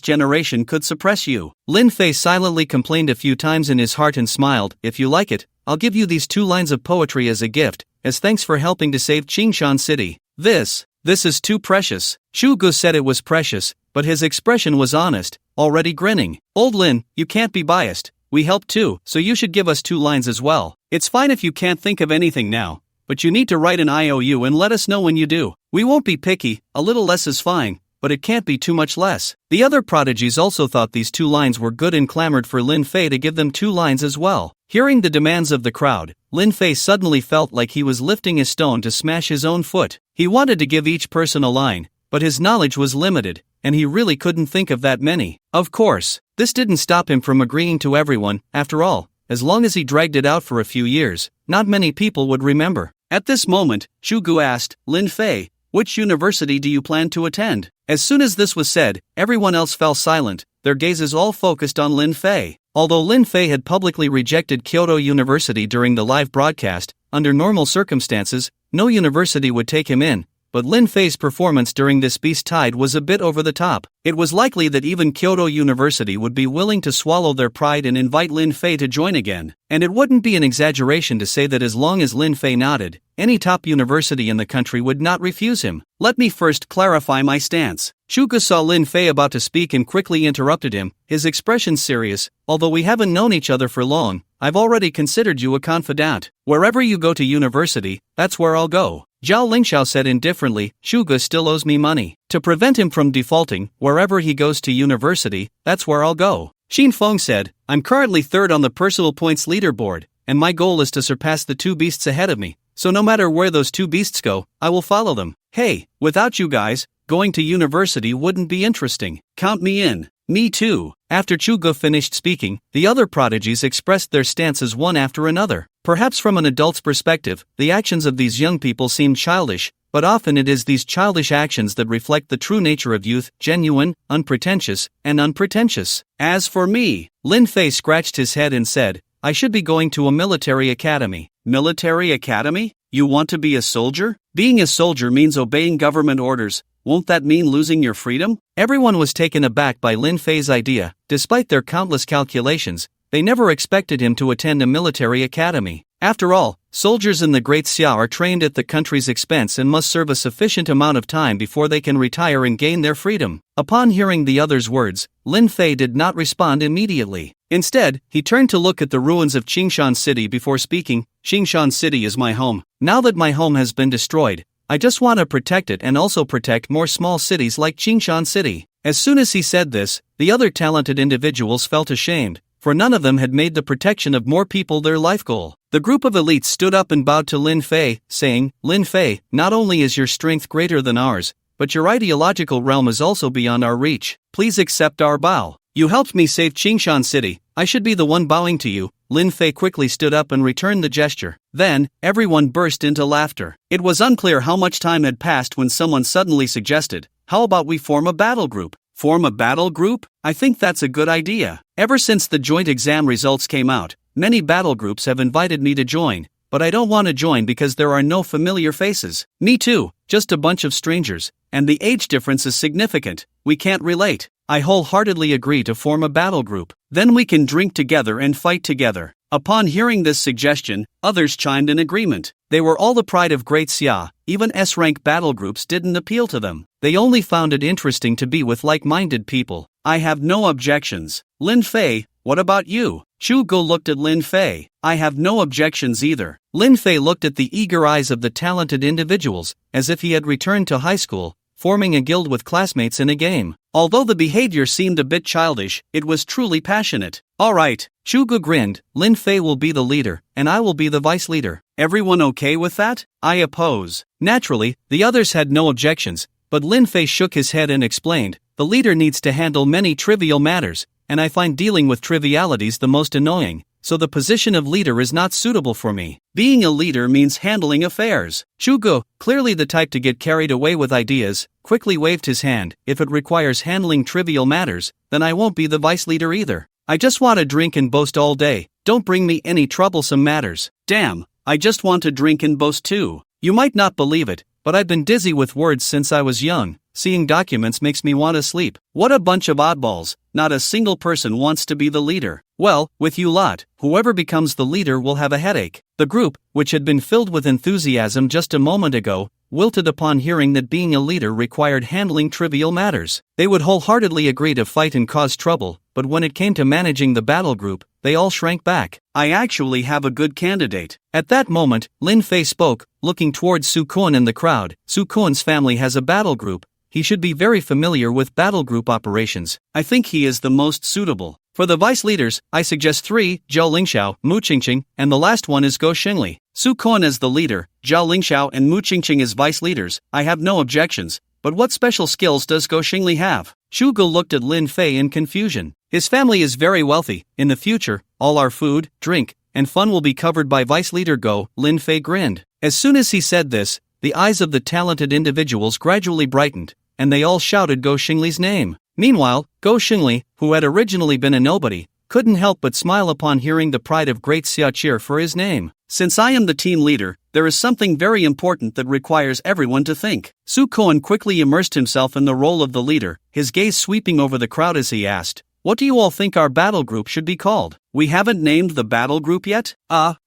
generation could suppress you. Lin Fei silently complained a few times in his heart and smiled. If you like it, I'll give you these 2 lines of poetry as a gift, as thanks for helping to save Qingshan City. This is too precious. Chu Gu said it was precious, but his expression was honest, already grinning. Old Lin, you can't be biased. We helped too, so you should give us 2 lines as well. It's fine if you can't think of anything now, but you need to write an IOU and let us know when you do. We won't be picky, a little less is fine, but it can't be too much less. The other prodigies also thought these 2 lines were good and clamored for Lin Fei to give them 2 lines as well. Hearing the demands of the crowd, Lin Fei suddenly felt like he was lifting a stone to smash his own foot. He wanted to give each person a line, but his knowledge was limited, and he really couldn't think of that many. Of course, this didn't stop him from agreeing to everyone. After all, as long as he dragged it out for a few years, not many people would remember. At this moment, Shugu asked, Lin Fei, which university do you plan to attend? As soon as this was said, everyone else fell silent, their gazes all focused on Lin Fei. Although Lin Fei had publicly rejected Kyoto University during the live broadcast, under normal circumstances, no university would take him in. But Lin Fei's performance during this Beast Tide was a bit over the top. It was likely that even Kyoto University would be willing to swallow their pride and invite Lin Fei to join again. And it wouldn't be an exaggeration to say that as long as Lin Fei nodded, any top university in the country would not refuse him. Let me first clarify my stance. Shuga saw Lin Fei about to speak and quickly interrupted him, his expression serious. Although we haven't known each other for long, I've already considered you a confidant. Wherever you go to university, that's where I'll go. Zhao Lingxiao said indifferently, Shuga still owes me money. To prevent him from defaulting, wherever he goes to university, that's where I'll go. Xin Feng said, I'm currently 3rd on the personal points leaderboard, and my goal is to surpass the 2 beasts ahead of me. So no matter where those 2 beasts go, I will follow them. Hey, without you guys, going to university wouldn't be interesting. Count me in. Me too. After Chuga finished speaking, the other prodigies expressed their stances one after another. Perhaps from an adult's perspective, the actions of these young people seem childish, but often it is these childish actions that reflect the true nature of youth, genuine, unpretentious, and unpretentious. As for me, Lin Fei scratched his head and said, I should be going to a military academy. Military academy? You want to be a soldier? Being a soldier means obeying government orders. Won't that mean losing your freedom? Everyone was taken aback by Lin Fei's idea. Despite their countless calculations, they never expected him to attend a military academy. After all, soldiers in the Great Xia are trained at the country's expense and must serve a sufficient amount of time before they can retire and gain their freedom. Upon hearing the other's words, Lin Fei did not respond immediately. Instead, he turned to look at the ruins of Qingshan City before speaking. Qingshan City is my home. Now that my home has been destroyed, I just want to protect it and also protect more small cities like Qingshan City. As soon as he said this, the other talented individuals felt ashamed, for none of them had made the protection of more people their life goal. The group of elites stood up and bowed to Lin Fei, saying, Lin Fei, not only is your strength greater than ours, but your ideological realm is also beyond our reach. Please accept our bow. You helped me save Qingshan City. I should be the one bowing to you. Lin Fei quickly stood up and returned the gesture. Then, everyone burst into laughter. It was unclear how much time had passed when someone suddenly suggested, how about we form a battle group? Form a battle group? I think that's a good idea. Ever since the joint exam results came out, many battle groups have invited me to join, but I don't want to join because there are no familiar faces. Me too, just a bunch of strangers, and the age difference is significant. We can't relate. I wholeheartedly agree to form a battle group. Then we can drink together and fight together. Upon hearing this suggestion, others chimed in agreement. They were all the pride of Great Xia. Even S-rank battle groups didn't appeal to them. They only found it interesting to be with like-minded people. I have no objections. Lin Fei, what about you? Shu Go looked at Lin Fei. I have no objections either. Lin Fei looked at the eager eyes of the talented individuals, as if he had returned to high school, forming a guild with classmates in a game. Although the behavior seemed a bit childish, it was truly passionate. Alright, Shugu grinned, Lin Fei will be the leader, and I will be the vice leader. Everyone okay with that? I oppose. Naturally, the others had no objections, but Lin Fei shook his head and explained, the leader needs to handle many trivial matters, and I find dealing with trivialities the most annoying, so the position of leader is not suitable for me. Being a leader means handling affairs. Shugo, clearly the type to get carried away with ideas, quickly waved his hand. If it requires handling trivial matters, then I won't be the vice leader either. I just want to drink and boast all day. Don't bring me any troublesome matters. Damn, I just want to drink and boast too. You might not believe it, but I've been dizzy with words since I was young. Seeing documents makes me want to sleep. What a bunch of oddballs. Not a single person wants to be the leader. Well, with you lot, whoever becomes the leader will have a headache. The group, which had been filled with enthusiasm just a moment ago, wilted upon hearing that being a leader required handling trivial matters. They would wholeheartedly agree to fight and cause trouble, but when it came to managing the battle group, they all shrank back. I actually have a good candidate. At that moment, Lin Fei spoke, looking towards Su Kun and the crowd. Su Kun's family has a battle group. he should be very familiar with battle group operations. I think he is the most suitable. For the vice leaders, I suggest 3, Zhao Lingxiao, Mu Qingqing, and the last one is Go Xingli. Su Kuan as the leader, Zhao Lingxiao and Mu Qingqing as vice leaders, I have no objections, but what special skills does Go Xingli have? Shu Ge looked at Lin Fei in confusion. His family is very wealthy. In the future, all our food, drink, and fun will be covered by vice leader Go. Lin Fei grinned. As soon as he said this, the eyes of the talented individuals gradually brightened, and they all shouted Go Xingli's name. Meanwhile, Go Xingli, who had originally been a nobody, couldn't help but smile upon hearing the pride of great Xia cheer for his name. Since I am the team leader, there is something very important that requires everyone to think. Su Kuan quickly immersed himself in the role of the leader, his gaze sweeping over the crowd as he asked, "What do you all think our battle group should be called?" "We haven't named the battle group yet?"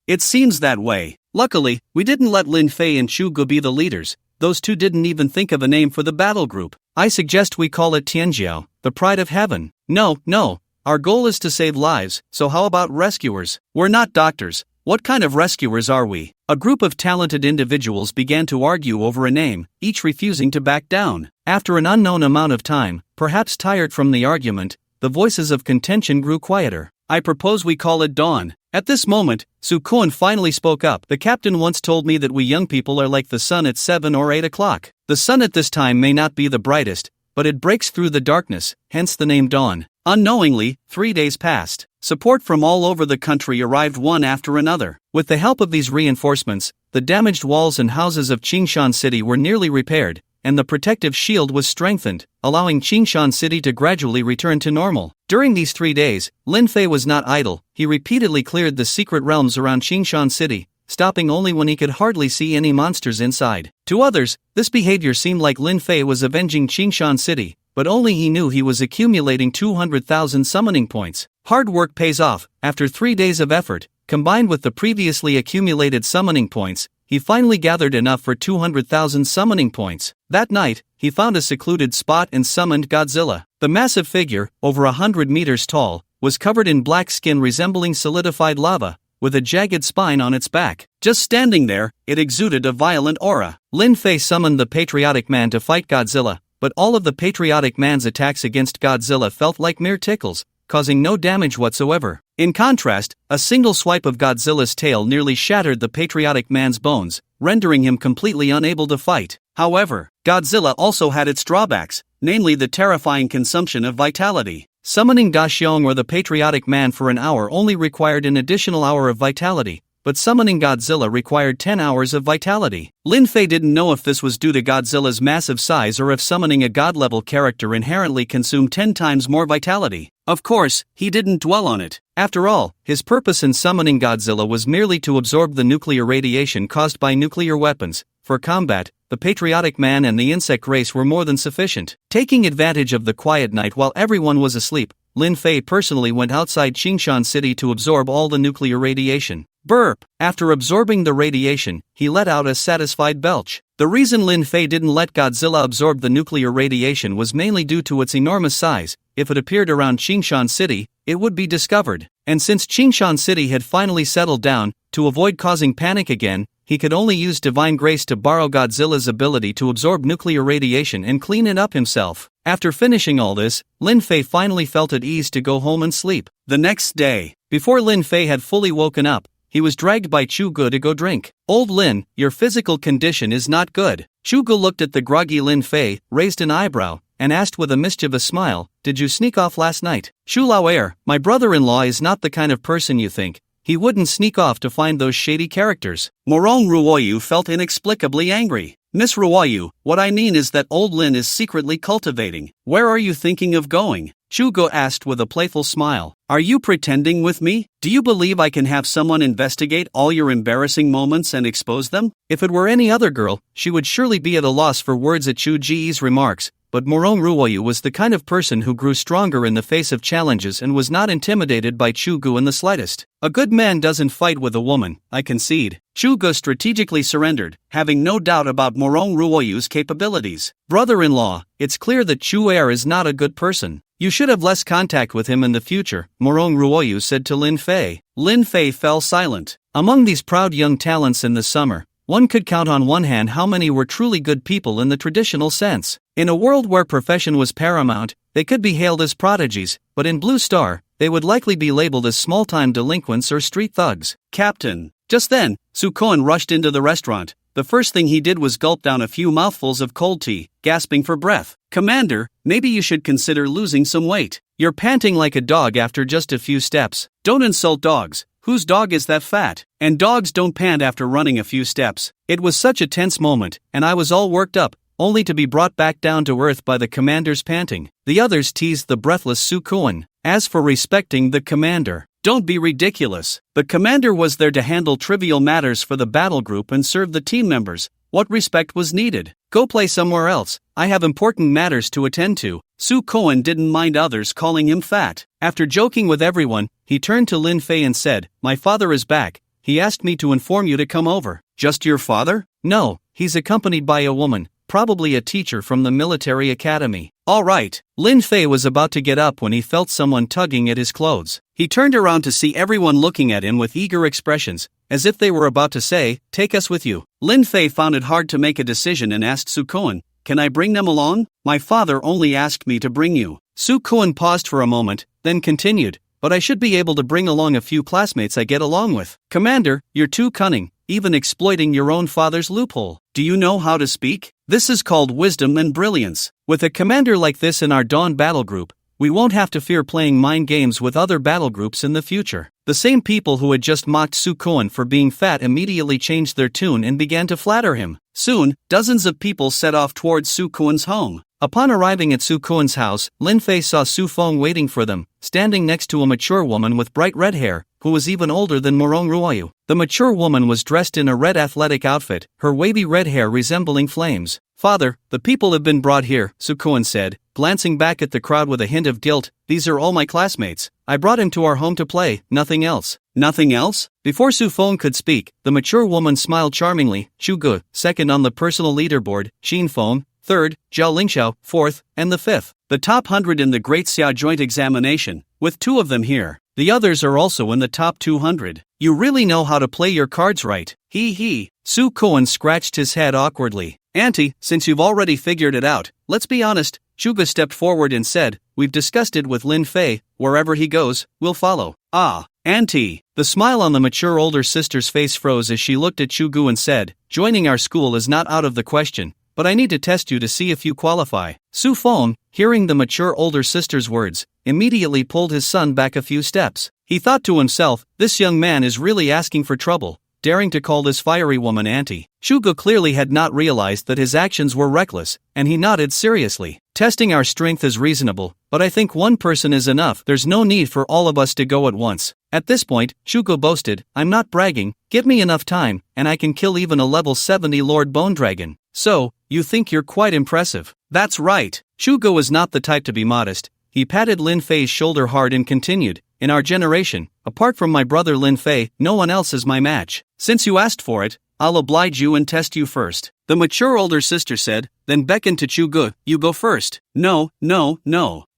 It seems that way. Luckily, we didn't let Lin Fei and Shu Ge be the leaders. Those two didn't even think of a name for the battle group. I suggest we call it Tianjiao, the pride of heaven. No, our goal is to save lives, so how about rescuers? We're not doctors. What kind of rescuers are we? A group of talented individuals began to argue over a name, each refusing to back down. After an unknown amount of time, perhaps tired from the argument, the voices of contention grew quieter. I propose we call it Dawn. At this moment, Su Kuan finally spoke up. The captain once told me that we young people are like the sun at 7 or 8 o'clock. The sun at this time may not be the brightest, but it breaks through the darkness, hence the name Dawn. Unknowingly, 3 days passed. Support from all over the country arrived one after another. With the help of these reinforcements, the damaged walls and houses of Qingshan City were nearly repaired, and the protective shield was strengthened, allowing Qingshan City to gradually return to normal. During these 3 days, Lin Fei was not idle. He repeatedly cleared the secret realms around Qingshan City, stopping only when he could hardly see any monsters inside. To others, this behavior seemed like Lin Fei was avenging Qingshan City, but only he knew he was accumulating 200,000 summoning points. Hard work pays off. After 3 days of effort, combined with the previously accumulated summoning points, he finally gathered enough for 200,000 summoning points. That night, he found a secluded spot and summoned Godzilla. The massive figure, over 100 meters tall, was covered in black skin resembling solidified lava, with a jagged spine on its back. Just standing there, it exuded a violent aura. Lin Fei summoned the Patriotic Man to fight Godzilla, but all of the Patriotic Man's attacks against Godzilla felt like mere tickles, causing no damage whatsoever. In contrast, a single swipe of Godzilla's tail nearly shattered the Patriotic Man's bones, rendering him completely unable to fight. However, Godzilla also had its drawbacks, namely the terrifying consumption of vitality. Summoning Da Xiong or the Patriotic Man for an hour only required an additional hour of vitality, but summoning Godzilla required 10 hours of vitality. Lin Fei didn't know if this was due to Godzilla's massive size or if summoning a god-level character inherently consumed 10 times more vitality. Of course, he didn't dwell on it. After all, his purpose in summoning Godzilla was merely to absorb the nuclear radiation caused by nuclear weapons. For combat, the Patriotic Man and the insect race were more than sufficient. Taking advantage of the quiet night while everyone was asleep, Lin Fei personally went outside Qingshan City to absorb all the nuclear radiation. Burp! After absorbing the radiation, he let out a satisfied belch. The reason Lin Fei didn't let Godzilla absorb the nuclear radiation was mainly due to its enormous size. If it appeared around Qingshan City, it would be discovered. And since Qingshan City had finally settled down, to avoid causing panic again, he could only use Divine Grace to borrow Godzilla's ability to absorb nuclear radiation and clean it up himself. After finishing all this, Lin Fei finally felt at ease to go home and sleep. The next day, before Lin Fei had fully woken up, he was dragged by Chu Ge to go drink. "Old Lin, your physical condition is not good." Chu Ge looked at the groggy Lin Fei, raised an eyebrow, and asked with a mischievous smile, "Did you sneak off last night?" "Shu Lao, my brother-in-law is not the kind of person you think. He wouldn't sneak off to find those shady characters." Morong Ruoyu felt inexplicably angry. "Miss Ruoyu, what I mean is that old Lin is secretly cultivating. Where are you thinking of going?" Chu Ge asked with a playful smile. "Are you pretending with me? Do you believe I can have someone investigate all your embarrassing moments and expose them?" If it were any other girl, she would surely be at a loss for words at Chu Ji's remarks, but Morong Ruoyu was the kind of person who grew stronger in the face of challenges and was not intimidated by Chu Ge in the slightest. A good man doesn't fight with a woman, I concede. Chu Ge strategically surrendered, having no doubt about Morong Ruoyu's capabilities. "Brother-in-law, it's clear that Chu Er is not a good person. You should have less contact with him in the future," Morong Ruoyu said to Lin Fei. Lin Fei fell silent. Among these proud young talents in the summer, one could count on one hand how many were truly good people in the traditional sense. In a world where profession was paramount, they could be hailed as prodigies, but in Blue Star, they would likely be labeled as small-time delinquents or street thugs. Captain. Just then, Sukoan rushed into the restaurant. The first thing he did was gulp down a few mouthfuls of cold tea, gasping for breath. Commander, maybe you should consider losing some weight. You're panting like a dog after just a few steps. Don't insult dogs. Whose dog is that fat? And dogs don't pant after running a few steps. It was such a tense moment, and I was all worked up, only to be brought back down to earth by the commander's panting. The others teased the breathless Sukoan. As for respecting the commander, don't be ridiculous. The commander was there to handle trivial matters for the battle group and serve the team members. What respect was needed? Go play somewhere else. I have important matters to attend to. Sukoan didn't mind others calling him fat. After joking with everyone, he turned to Lin Fei and said, "My father is back. He asked me to inform you to come over." "Just your father?" "No, he's accompanied by a woman, probably a teacher from the military academy." "All right." Lin Fei was about to get up when he felt someone tugging at his clothes. He turned around to see everyone looking at him with eager expressions, as if they were about to say, "Take us with you." Lin Fei found it hard to make a decision and asked Sukoan, "Can I bring them along? My father only asked me to bring you." Sukoan paused for a moment, then continued, "But I should be able to bring along a few classmates I get along with." "Commander, you're too cunning, even exploiting your own father's loophole. Do you know how to speak? This is called wisdom and brilliance. With a commander like this in our Dawn battle group, we won't have to fear playing mind games with other battle groups in the future." The same people who had just mocked Sukoan for being fat immediately changed their tune and began to flatter him. Soon, dozens of people set off towards Sukoan's home. Upon arriving at Sukoan's house, Lin Fei saw Su Feng waiting for them, standing next to a mature woman with bright red hair, who was even older than Morong Ruoyu. The mature woman was dressed in a red athletic outfit, her wavy red hair resembling flames. "Father, the people have been brought here," Sukoan said, glancing back at the crowd with a hint of guilt. "These are all my classmates. I brought him to our home to play, nothing else." "Nothing else?" Before Su Feng could speak, the mature woman smiled charmingly. "Chuge, second on the personal leaderboard, Xin Feng, third, Zhao Lingxiao, fourth, and the fifth. The top 100 in the Great Xia joint examination, with 2 of them here. The others are also in the top 200. You really know how to play your cards right." He. Sukoan scratched his head awkwardly. "Auntie, since you've already figured it out, let's be honest." Chuga stepped forward and said, "We've discussed it with Lin Fei. Wherever he goes, we'll follow." "Ah, Auntie." The smile on the mature older sister's face froze as she looked at Chugu and said, "Joining our school is not out of the question, but I need to test you to see if you qualify." Su Feng, hearing the mature older sister's words, immediately pulled his son back a few steps. He thought to himself, this young man is really asking for trouble, daring to call this fiery woman auntie. Shugo clearly had not realized that his actions were reckless, and he nodded seriously. "Testing our strength is reasonable, but I think one person is enough. There's no need for all of us to go at once." At this point, Shugo boasted, "I'm not bragging, give me enough time, and I can kill even a level 70 Lord Bone Dragon." "So, you think you're quite impressive?" "That's right." Shugo was not the type to be modest. He patted Lin Fei's shoulder hard and continued, "In our generation, apart from my brother Lin Fei, no one else is my match. Since you asked for it, I'll oblige you and test you first." The mature older sister said, then beckoned to Chugu, "You go first." No.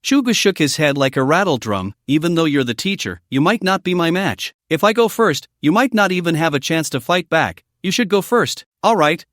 Chugu shook his head like a rattle drum. "Even though you're the teacher, you might not be my match. If I go first, you might not even have a chance to fight back. You should go first." All right.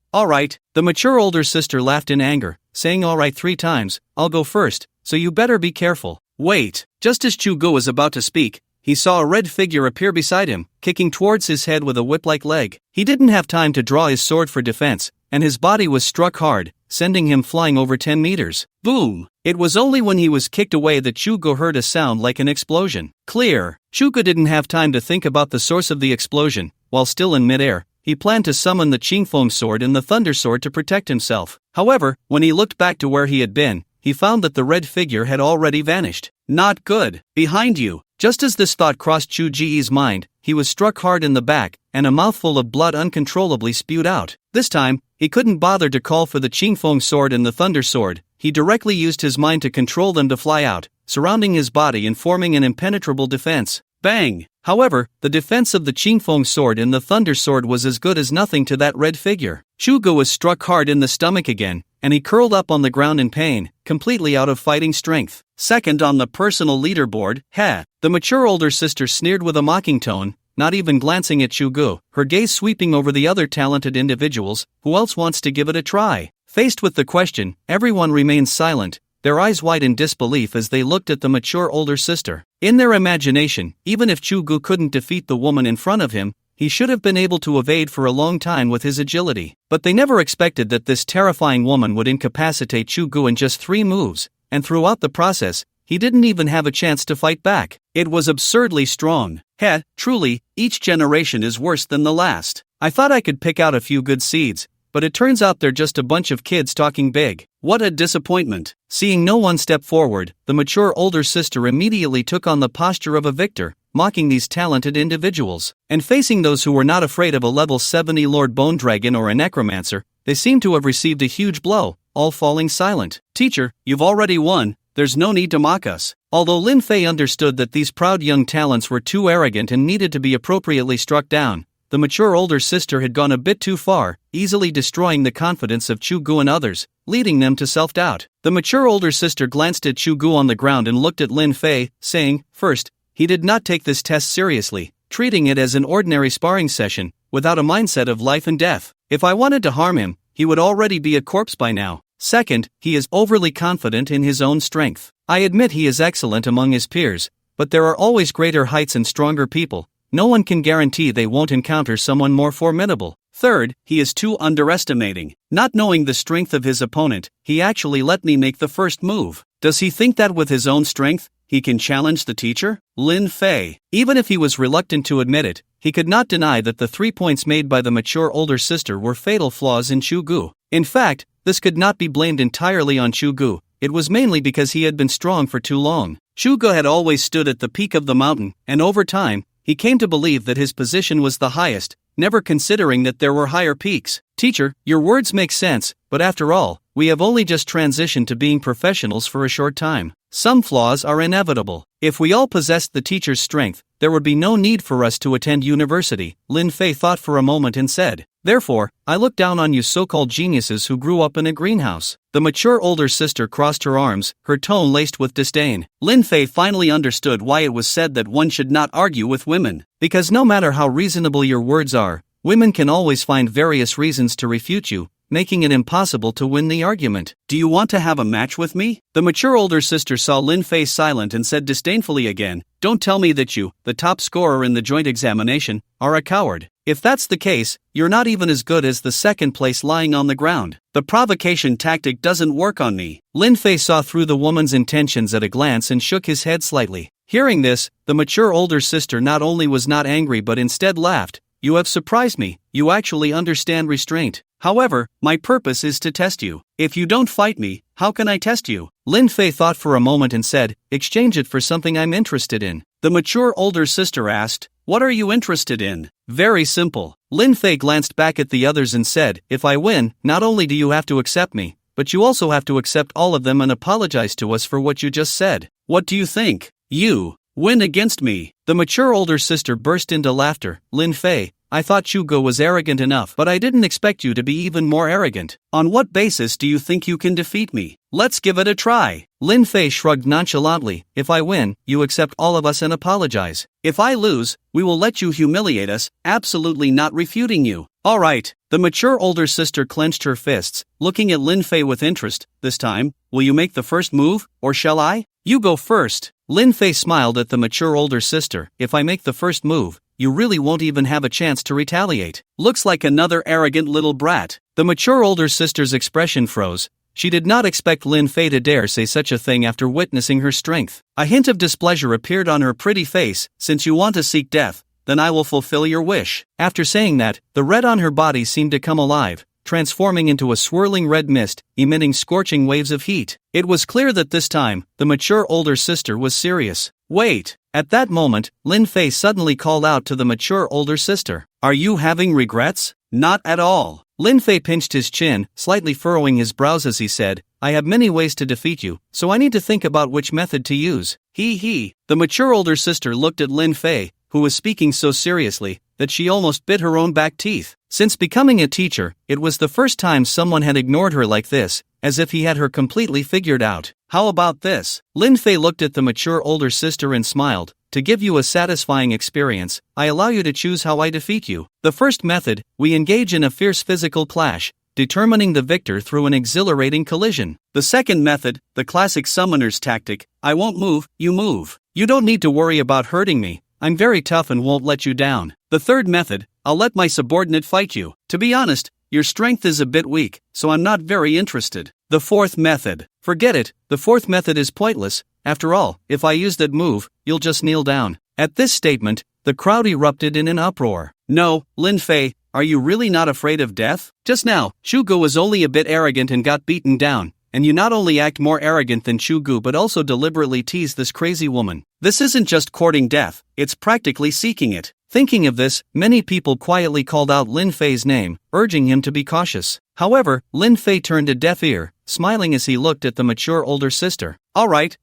The mature older sister laughed in anger, saying all right 3 times. "I'll go first, so you better be careful." Wait. Just as Chugu was about to speak, he saw a red figure appear beside him, kicking towards his head with a whip-like leg. He didn't have time to draw his sword for defense, and his body was struck hard, sending him flying over 10 meters. Boom! It was only when he was kicked away that Chugo heard a sound like an explosion. Clear! Chugo didn't have time to think about the source of the explosion. While still in midair, he planned to summon the Qingfeng sword and the Thunder sword to protect himself. However, when he looked back to where he had been, he found that the red figure had already vanished. Not good. Behind you. Just as this thought crossed Chu Ji's mind, he was struck hard in the back, and a mouthful of blood uncontrollably spewed out. This time, he couldn't bother to call for the Qingfeng sword and the Thunder sword. He directly used his mind to control them to fly out, surrounding his body and forming an impenetrable defense. Bang! However, the defense of the Qingfeng sword and the Thunder sword was as good as nothing to that red figure. Chugo was struck hard in the stomach again, and he curled up on the ground in pain, completely out of fighting strength. Second on the personal leaderboard, the mature older sister sneered with a mocking tone, not even glancing at Chugu, her gaze sweeping over the other talented individuals. Who else wants to give it a try? Faced with the question, everyone remained silent, their eyes wide in disbelief as they looked at the mature older sister. In their imagination, even if Chugu couldn't defeat the woman in front of him, he should have been able to evade for a long time with his agility. But they never expected that this terrifying woman would incapacitate Chugu in just 3 moves, and throughout the process, he didn't even have a chance to fight back. It was absurdly strong. Truly, each generation is worse than the last. I thought I could pick out a few good seeds, but it turns out they're just a bunch of kids talking big. What a disappointment. Seeing no one step forward, the mature older sister immediately took on the posture of a victor, mocking these talented individuals. And facing those who were not afraid of a level 70 Lord Bone Dragon or a necromancer, they seemed to have received a huge blow, all falling silent. Teacher, you've already won, there's no need to mock us. Although Lin Fei understood that these proud young talents were too arrogant and needed to be appropriately struck down, the mature older sister had gone a bit too far, easily destroying the confidence of Chugu and others, leading them to self-doubt. The mature older sister glanced at Chugu on the ground and looked at Lin Fei, saying, first, he did not take this test seriously, treating it as an ordinary sparring session, without a mindset of life and death. If I wanted to harm him, he would already be a corpse by now. Second, he is overly confident in his own strength. I admit he is excellent among his peers, but there are always greater heights and stronger people. No one can guarantee they won't encounter someone more formidable. Third, he is too underestimating. Not knowing the strength of his opponent, he actually let me make the first move. Does he think that with his own strength, he can challenge the teacher? Lin Fei. Even if he was reluctant to admit it, he could not deny that the 3 points made by the mature older sister were fatal flaws in Chugu. In fact, this could not be blamed entirely on Chugu. It was mainly because he had been strong for too long. Chugu had always stood at the peak of the mountain, and over time, he came to believe that his position was the highest, never considering that there were higher peaks. Teacher, your words make sense, but after all, we have only just transitioned to being professionals for a short time. Some flaws are inevitable. If we all possessed the teacher's strength, there would be no need for us to attend university. Lin Fei thought for a moment and said, therefore, I look down on you so-called geniuses who grew up in a greenhouse. The mature older sister crossed her arms, her tone laced with disdain. Lin Fei finally understood why it was said that one should not argue with women. Because no matter how reasonable your words are, women can always find various reasons to refute you, making it impossible to win the argument. Do you want to have a match with me? The mature older sister saw Lin Fei silent and said disdainfully again, don't tell me that you, the top scorer in the joint examination, are a coward. If that's the case, you're not even as good as the second place lying on the ground. The provocation tactic doesn't work on me. Lin Fei saw through the woman's intentions at a glance and shook his head slightly. Hearing this, the mature older sister not only was not angry but instead laughed. You have surprised me, you actually understand restraint. However, my purpose is to test you. If you don't fight me, how can I test you? Lin Fei thought for a moment and said, exchange it for something I'm interested in. The mature older sister asked, what are you interested in? Very simple. Lin Fei glanced back at the others and said, if I win, not only do you have to accept me, but you also have to accept all of them and apologize to us for what you just said. What do you think? You win against me. The mature older sister burst into laughter. Lin Fei, I thought Chugu was arrogant enough, but I didn't expect you to be even more arrogant. On what basis do you think you can defeat me? Let's give it a try. Lin Fei shrugged nonchalantly. If I win, you accept all of us and apologize. If I lose, we will let you humiliate us, absolutely not refuting you. All right. The mature older sister clenched her fists, looking at Lin Fei with interest. This time, will you make the first move, or shall I? You go first. Lin Fei smiled at the mature older sister. If I make the first move, you really won't even have a chance to retaliate. Looks like another arrogant little brat. The mature older sister's expression froze. She did not expect Lin Fei to dare say such a thing after witnessing her strength. A hint of displeasure appeared on her pretty face. Since you want to seek death, then I will fulfill your wish. After saying that, the red on her body seemed to come alive, transforming into a swirling red mist, emitting scorching waves of heat. It was clear that this time, the mature older sister was serious. Wait! At that moment, Lin Fei suddenly called out to the mature older sister. Are you having regrets? Not at all. Lin Fei pinched his chin, slightly furrowing his brows as he said, I have many ways to defeat you, so I need to think about which method to use. He. The mature older sister looked at Lin Fei, who was speaking so seriously, that she almost bit her own back teeth. Since becoming a teacher, it was the first time someone had ignored her like this, as if he had her completely figured out. How about this? Lin Fei looked at the mature older sister and smiled. to give you a satisfying experience, I allow you to choose how I defeat you. The first method, we engage in a fierce physical clash, determining the victor through an exhilarating collision. The second method, the classic summoner's tactic, I won't move, you move. You don't need to worry about hurting me, I'm very tough and won't let you down. The third method, I'll let my subordinate fight you. To be honest, your strength is a bit weak, so I'm not very interested. The fourth method, forget it, the fourth method is pointless. After all, if I use that move, you'll just kneel down. At this statement, the crowd erupted in an uproar. No, Lin Fei, are you really not afraid of death? Just now, Shugu was only a bit arrogant and got beaten down, and you not only act more arrogant than Shugu but also deliberately tease this crazy woman. This isn't just courting death, it's practically seeking it. Thinking of this, many people quietly called out Lin Fei's name, urging him to be cautious. However, Lin Fei turned a deaf ear, smiling as he looked at the mature older sister. All right.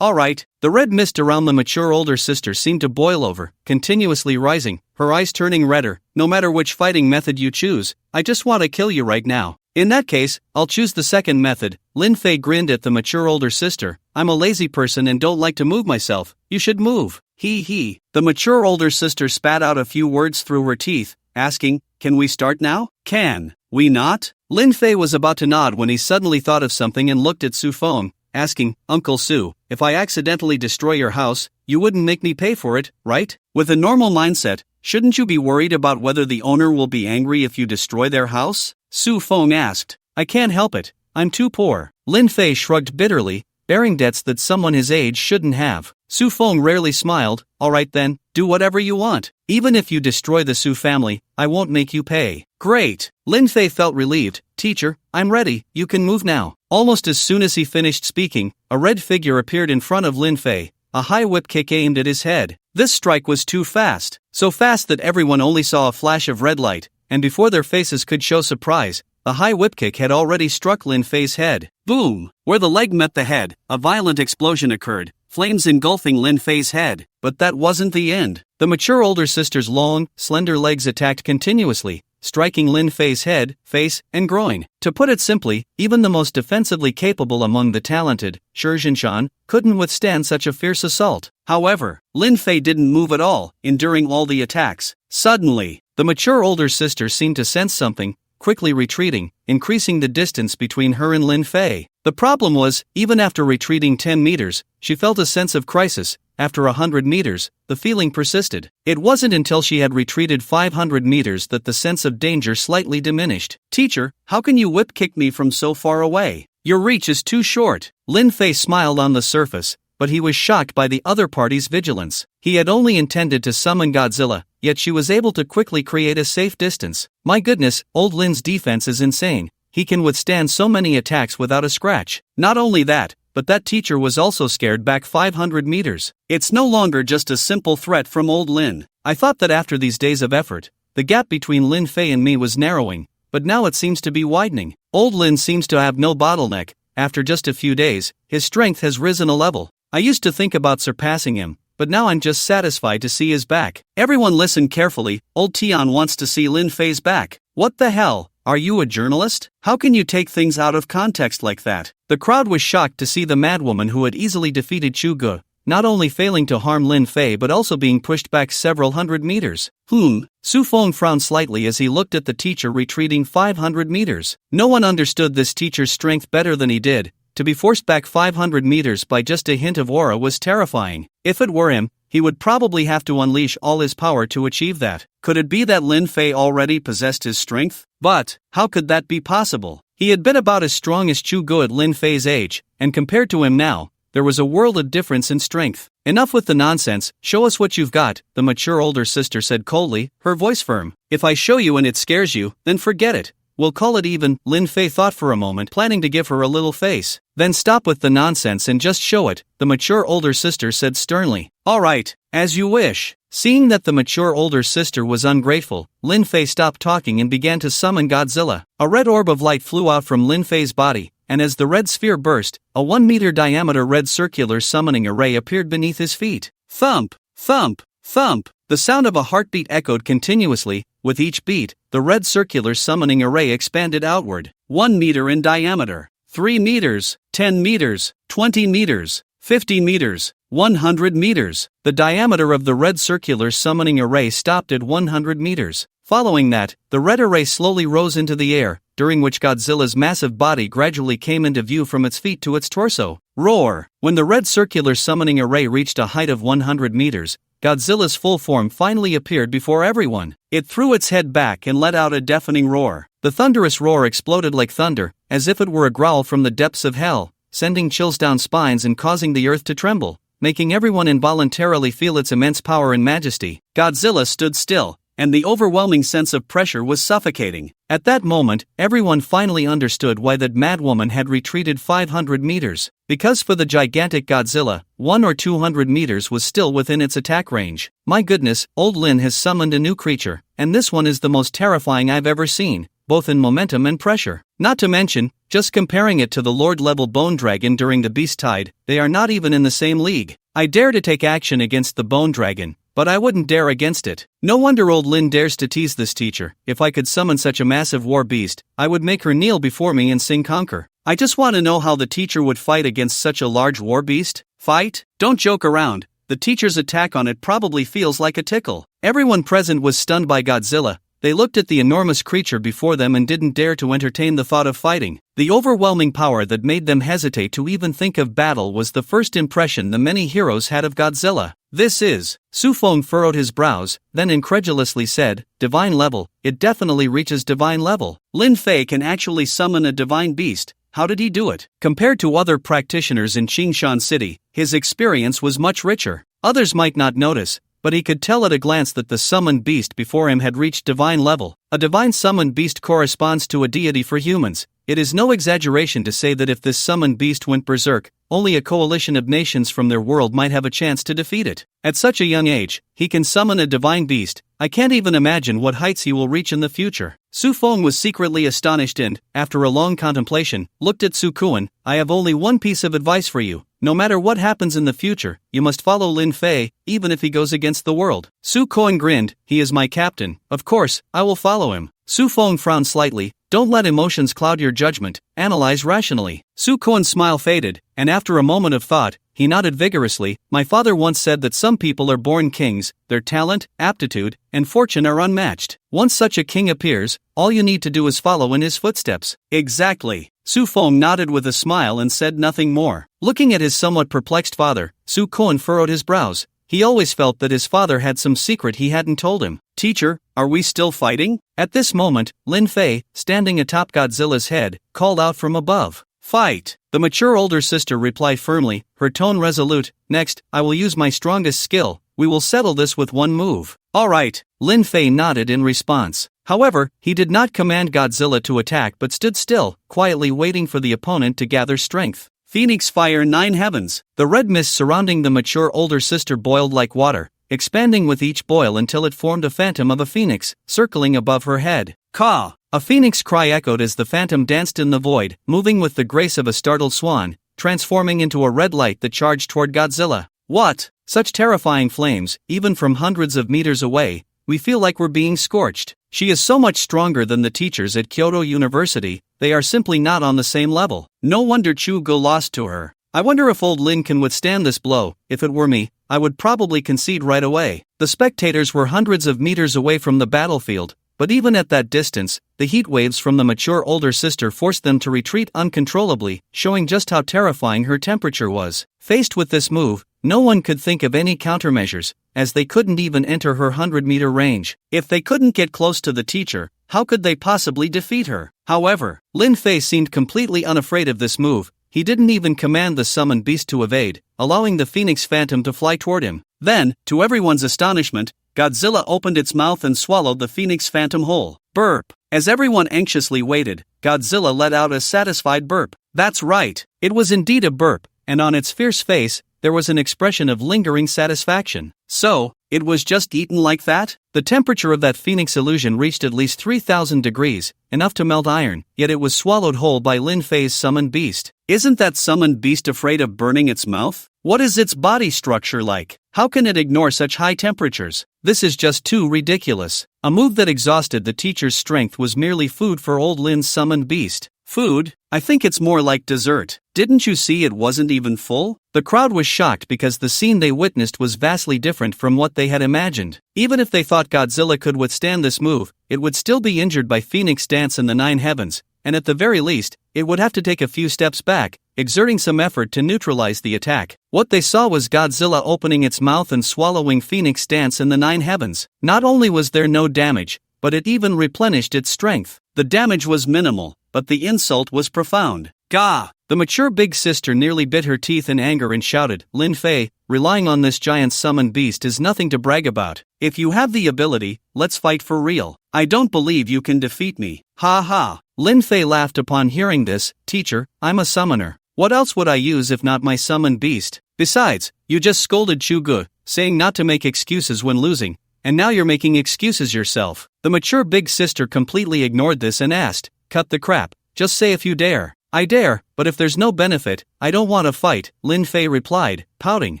The red mist around the mature older sister seemed to boil over, continuously rising, her eyes turning redder. No matter which fighting method you choose, I just want to kill you right now. In that case, I'll choose the second method. Lin Fei grinned at the mature older sister. I'm a lazy person and don't like to move myself. You should move. He. The mature older sister spat out a few words through her teeth, asking, can we start now? Can we not? Lin Fei was about to nod when he suddenly thought of something and looked at Su Feng, asking, Uncle Su, if I accidentally destroy your house, you wouldn't make me pay for it, right? With a normal mindset, shouldn't you be worried about whether the owner will be angry if you destroy their house? Su Feng asked. I can't help it, I'm too poor. Lin Fei shrugged bitterly, bearing debts that someone his age shouldn't have. Su Feng rarely smiled. Alright then, do whatever you want. Even if you destroy the Su family, I won't make you pay. Great! Lin Fei felt relieved. Teacher, I'm ready, you can move now. Almost as soon as he finished speaking, a red figure appeared in front of Lin Fei, a high whip kick aimed at his head. This strike was too fast, so fast that everyone only saw a flash of red light, and before their faces could show surprise, the high whip kick had already struck Lin Fei's head. Boom! Where the leg met the head, a violent explosion occurred, flames engulfing Lin Fei's head. But that wasn't the end. The mature older sister's long, slender legs attacked continuously, striking Lin Fei's head, face, and groin. To put it simply, even the most defensively capable among the talented, Shi Zhinshan, couldn't withstand such a fierce assault. However, Lin Fei didn't move at all, enduring all the attacks. Suddenly, the mature older sister seemed to sense something, quickly retreating, increasing the distance between her and Lin Fei. The problem was, even after retreating 10 meters, she felt a sense of crisis. After 100 meters, the feeling persisted. It wasn't until she had retreated 500 meters that the sense of danger slightly diminished. Teacher, how can you whip kick me from so far away? Your reach is too short. Lin Fei smiled on the surface, but he was shocked by the other party's vigilance. He had only intended to summon Godzilla, yet she was able to quickly create a safe distance. My goodness, old Lin's defense is insane. He can withstand so many attacks without a scratch. Not only that, but that teacher was also scared back 500 meters. It's no longer just a simple threat from old Lin. I thought that after these days of effort, the gap between Lin Fei and me was narrowing, but now it seems to be widening. Old Lin seems to have no bottleneck. After just a few days, his strength has risen a level. I used to think about surpassing him, but now I'm just satisfied to see his back. Everyone listen carefully, old Tian wants to see Lin Fei's back. What the hell? Are you a journalist? How can you take things out of context like that? The crowd was shocked to see the madwoman who had easily defeated Chu Ge, not only failing to harm Lin Fei but also being pushed back several hundred meters. Su Feng frowned slightly as he looked at the teacher retreating 500 meters. No one understood this teacher's strength better than he did. To be forced back 500 meters by just a hint of aura was terrifying. If it were him, he would probably have to unleash all his power to achieve that. Could it be that Lin Fei already possessed his strength? But, how could that be possible? He had been about as strong as Chu Ge at Lin Fei's age, and compared to him now, there was a world of difference in strength. Enough with the nonsense, show us what you've got, the mature older sister said coldly, her voice firm. If I show you and it scares you, then forget it. We'll call it even. Lin Fei thought for a moment, planning to give her a little face. Then stop with the nonsense and just show it, the mature older sister said sternly. Alright, as you wish. Seeing that the mature older sister was ungrateful, Lin Fei stopped talking and began to summon Godzilla. A red orb of light flew out from Lin Fei's body, and as the red sphere burst, a 1-meter diameter red circular summoning array appeared beneath his feet. Thump! Thump! Thump! The sound of a heartbeat echoed continuously. With each beat, the red circular summoning array expanded outward. 1 meter in diameter. 3 meters. 10 meters. 20 meters. 50 meters. 100 meters. The diameter of the red circular summoning array stopped at 100 meters. Following that, the red array slowly rose into the air, during which Godzilla's massive body gradually came into view from its feet to its torso. Roar! When the red circular summoning array reached a height of 100 meters, Godzilla's full form finally appeared before everyone. It threw its head back and let out a deafening roar. The thunderous roar exploded like thunder, as if it were a growl from the depths of hell, sending chills down spines and causing the earth to tremble, making everyone involuntarily feel its immense power and majesty. Godzilla stood still, and the overwhelming sense of pressure was suffocating. At that moment, everyone finally understood why that madwoman had retreated 500 meters. Because for the gigantic Godzilla, 100 or 200 meters was still within its attack range. My goodness, old Lin has summoned a new creature, and this one is the most terrifying I've ever seen, both in momentum and pressure. Not to mention, just comparing it to the Lord-level Bone Dragon during the Beast Tide, they are not even in the same league. I dare to take action against the Bone Dragon, but I wouldn't dare against it. No wonder old Lin dares to tease this teacher. If I could summon such a massive war beast, I would make her kneel before me and sing conquer. I just want to know how the teacher would fight against such a large war beast. Fight? Don't joke around. The teacher's attack on it probably feels like a tickle. Everyone present was stunned by Godzilla. They looked at the enormous creature before them and didn't dare to entertain the thought of fighting. The overwhelming power that made them hesitate to even think of battle was the first impression the many heroes had of Godzilla. This is. Su Feng furrowed his brows, then incredulously said, divine level. It definitely reaches divine level. Lin Fei can actually summon a divine beast. How did he do it? Compared to other practitioners in Qingshan City, his experience was much richer. Others might not notice, but he could tell at a glance that the summoned beast before him had reached divine level. A divine summoned beast corresponds to a deity for humans. It is no exaggeration to say that if this summoned beast went berserk, only a coalition of nations from their world might have a chance to defeat it. At such a young age, he can summon a divine beast. I can't even imagine what heights he will reach in the future. Su Feng was secretly astonished and, after a long contemplation, looked at Su Kuan. I have only one piece of advice for you. No matter what happens in the future, you must follow Lin Fei, even if he goes against the world. Su Kuan grinned. He is my captain. Of course, I will follow him. Su Feng frowned slightly. Don't let emotions cloud your judgment. Analyze rationally. Su Kuan's smile faded, and after a moment of thought, he nodded vigorously. My father once said that some people are born kings. Their talent, aptitude, and fortune are unmatched. Once such a king appears, all you need to do is follow in his footsteps. Exactly. Su Feng nodded with a smile and said nothing more. Looking at his somewhat perplexed father, Su Kuan furrowed his brows. He always felt that his father had some secret he hadn't told him. Teacher, are we still fighting? At this moment, Lin Fei, standing atop Godzilla's head, called out from above. Fight! The mature older sister replied firmly, her tone resolute. Next, I will use my strongest skill. We will settle this with one move. Alright, Lin Fei nodded in response. However, he did not command Godzilla to attack but stood still, quietly waiting for the opponent to gather strength. Phoenix Fire 9 Heavens. The red mist surrounding the mature older sister boiled like water, expanding with each boil until it formed a phantom of a phoenix, circling above her head. Caw! A phoenix cry echoed as the phantom danced in the void, moving with the grace of a startled swan, transforming into a red light that charged toward Godzilla. What? Such terrifying flames, even from hundreds of meters away, we feel like we're being scorched. She is so much stronger than the teachers at Kyoto University, they are simply not on the same level. No wonder Chu Go lost to her. I wonder if old Lin can withstand this blow. If it were me, I would probably concede right away. The spectators were hundreds of meters away from the battlefield, but even at that distance, the heat waves from the mature older sister forced them to retreat uncontrollably, showing just how terrifying her temperature was. Faced with this move, no one could think of any countermeasures, as they couldn't even enter her 100-meter range. If they couldn't get close to the teacher, how could they possibly defeat her? However, Lin Fei seemed completely unafraid of this move. He didn't even command the summoned beast to evade, allowing the Phoenix Phantom to fly toward him. Then, to everyone's astonishment, Godzilla opened its mouth and swallowed the Phoenix Phantom whole. Burp! As everyone anxiously waited, Godzilla let out a satisfied burp. That's right, it was indeed a burp, and on its fierce face, there was an expression of lingering satisfaction. So, it was just eaten like that? The temperature of that Phoenix illusion reached at least 3,000 degrees, enough to melt iron, yet it was swallowed whole by Lin Fei's summoned beast. Isn't that summoned beast afraid of burning its mouth? What is its body structure like? How can it ignore such high temperatures? This is just too ridiculous. A move that exhausted the teacher's strength was merely food for old Lin's summoned beast. Food? I think it's more like dessert. Didn't you see it wasn't even full? The crowd was shocked because the scene they witnessed was vastly different from what they had imagined. Even if they thought Godzilla could withstand this move, it would still be injured by Phoenix Dance in the 9 heavens, and at the very least, it would have to take a few steps back, exerting some effort to neutralize the attack. What they saw was Godzilla opening its mouth and swallowing Phoenix Dance in the 9 heavens. Not only was there no damage, but it even replenished its strength. The damage was minimal, but the insult was profound. Gah! The mature big sister nearly bit her teeth in anger and shouted, Lin Fei, relying on this giant summoned beast is nothing to brag about. If you have the ability, let's fight for real. I don't believe you can defeat me. Ha ha. Lin Fei laughed upon hearing this. Teacher, I'm a summoner. What else would I use if not my summoned beast? Besides, you just scolded Chu Gu, saying not to make excuses when losing, and now you're making excuses yourself. The mature big sister completely ignored this and asked, cut the crap, just say if you dare. I dare, but if there's no benefit, I don't want to fight, Lin Fei replied, pouting.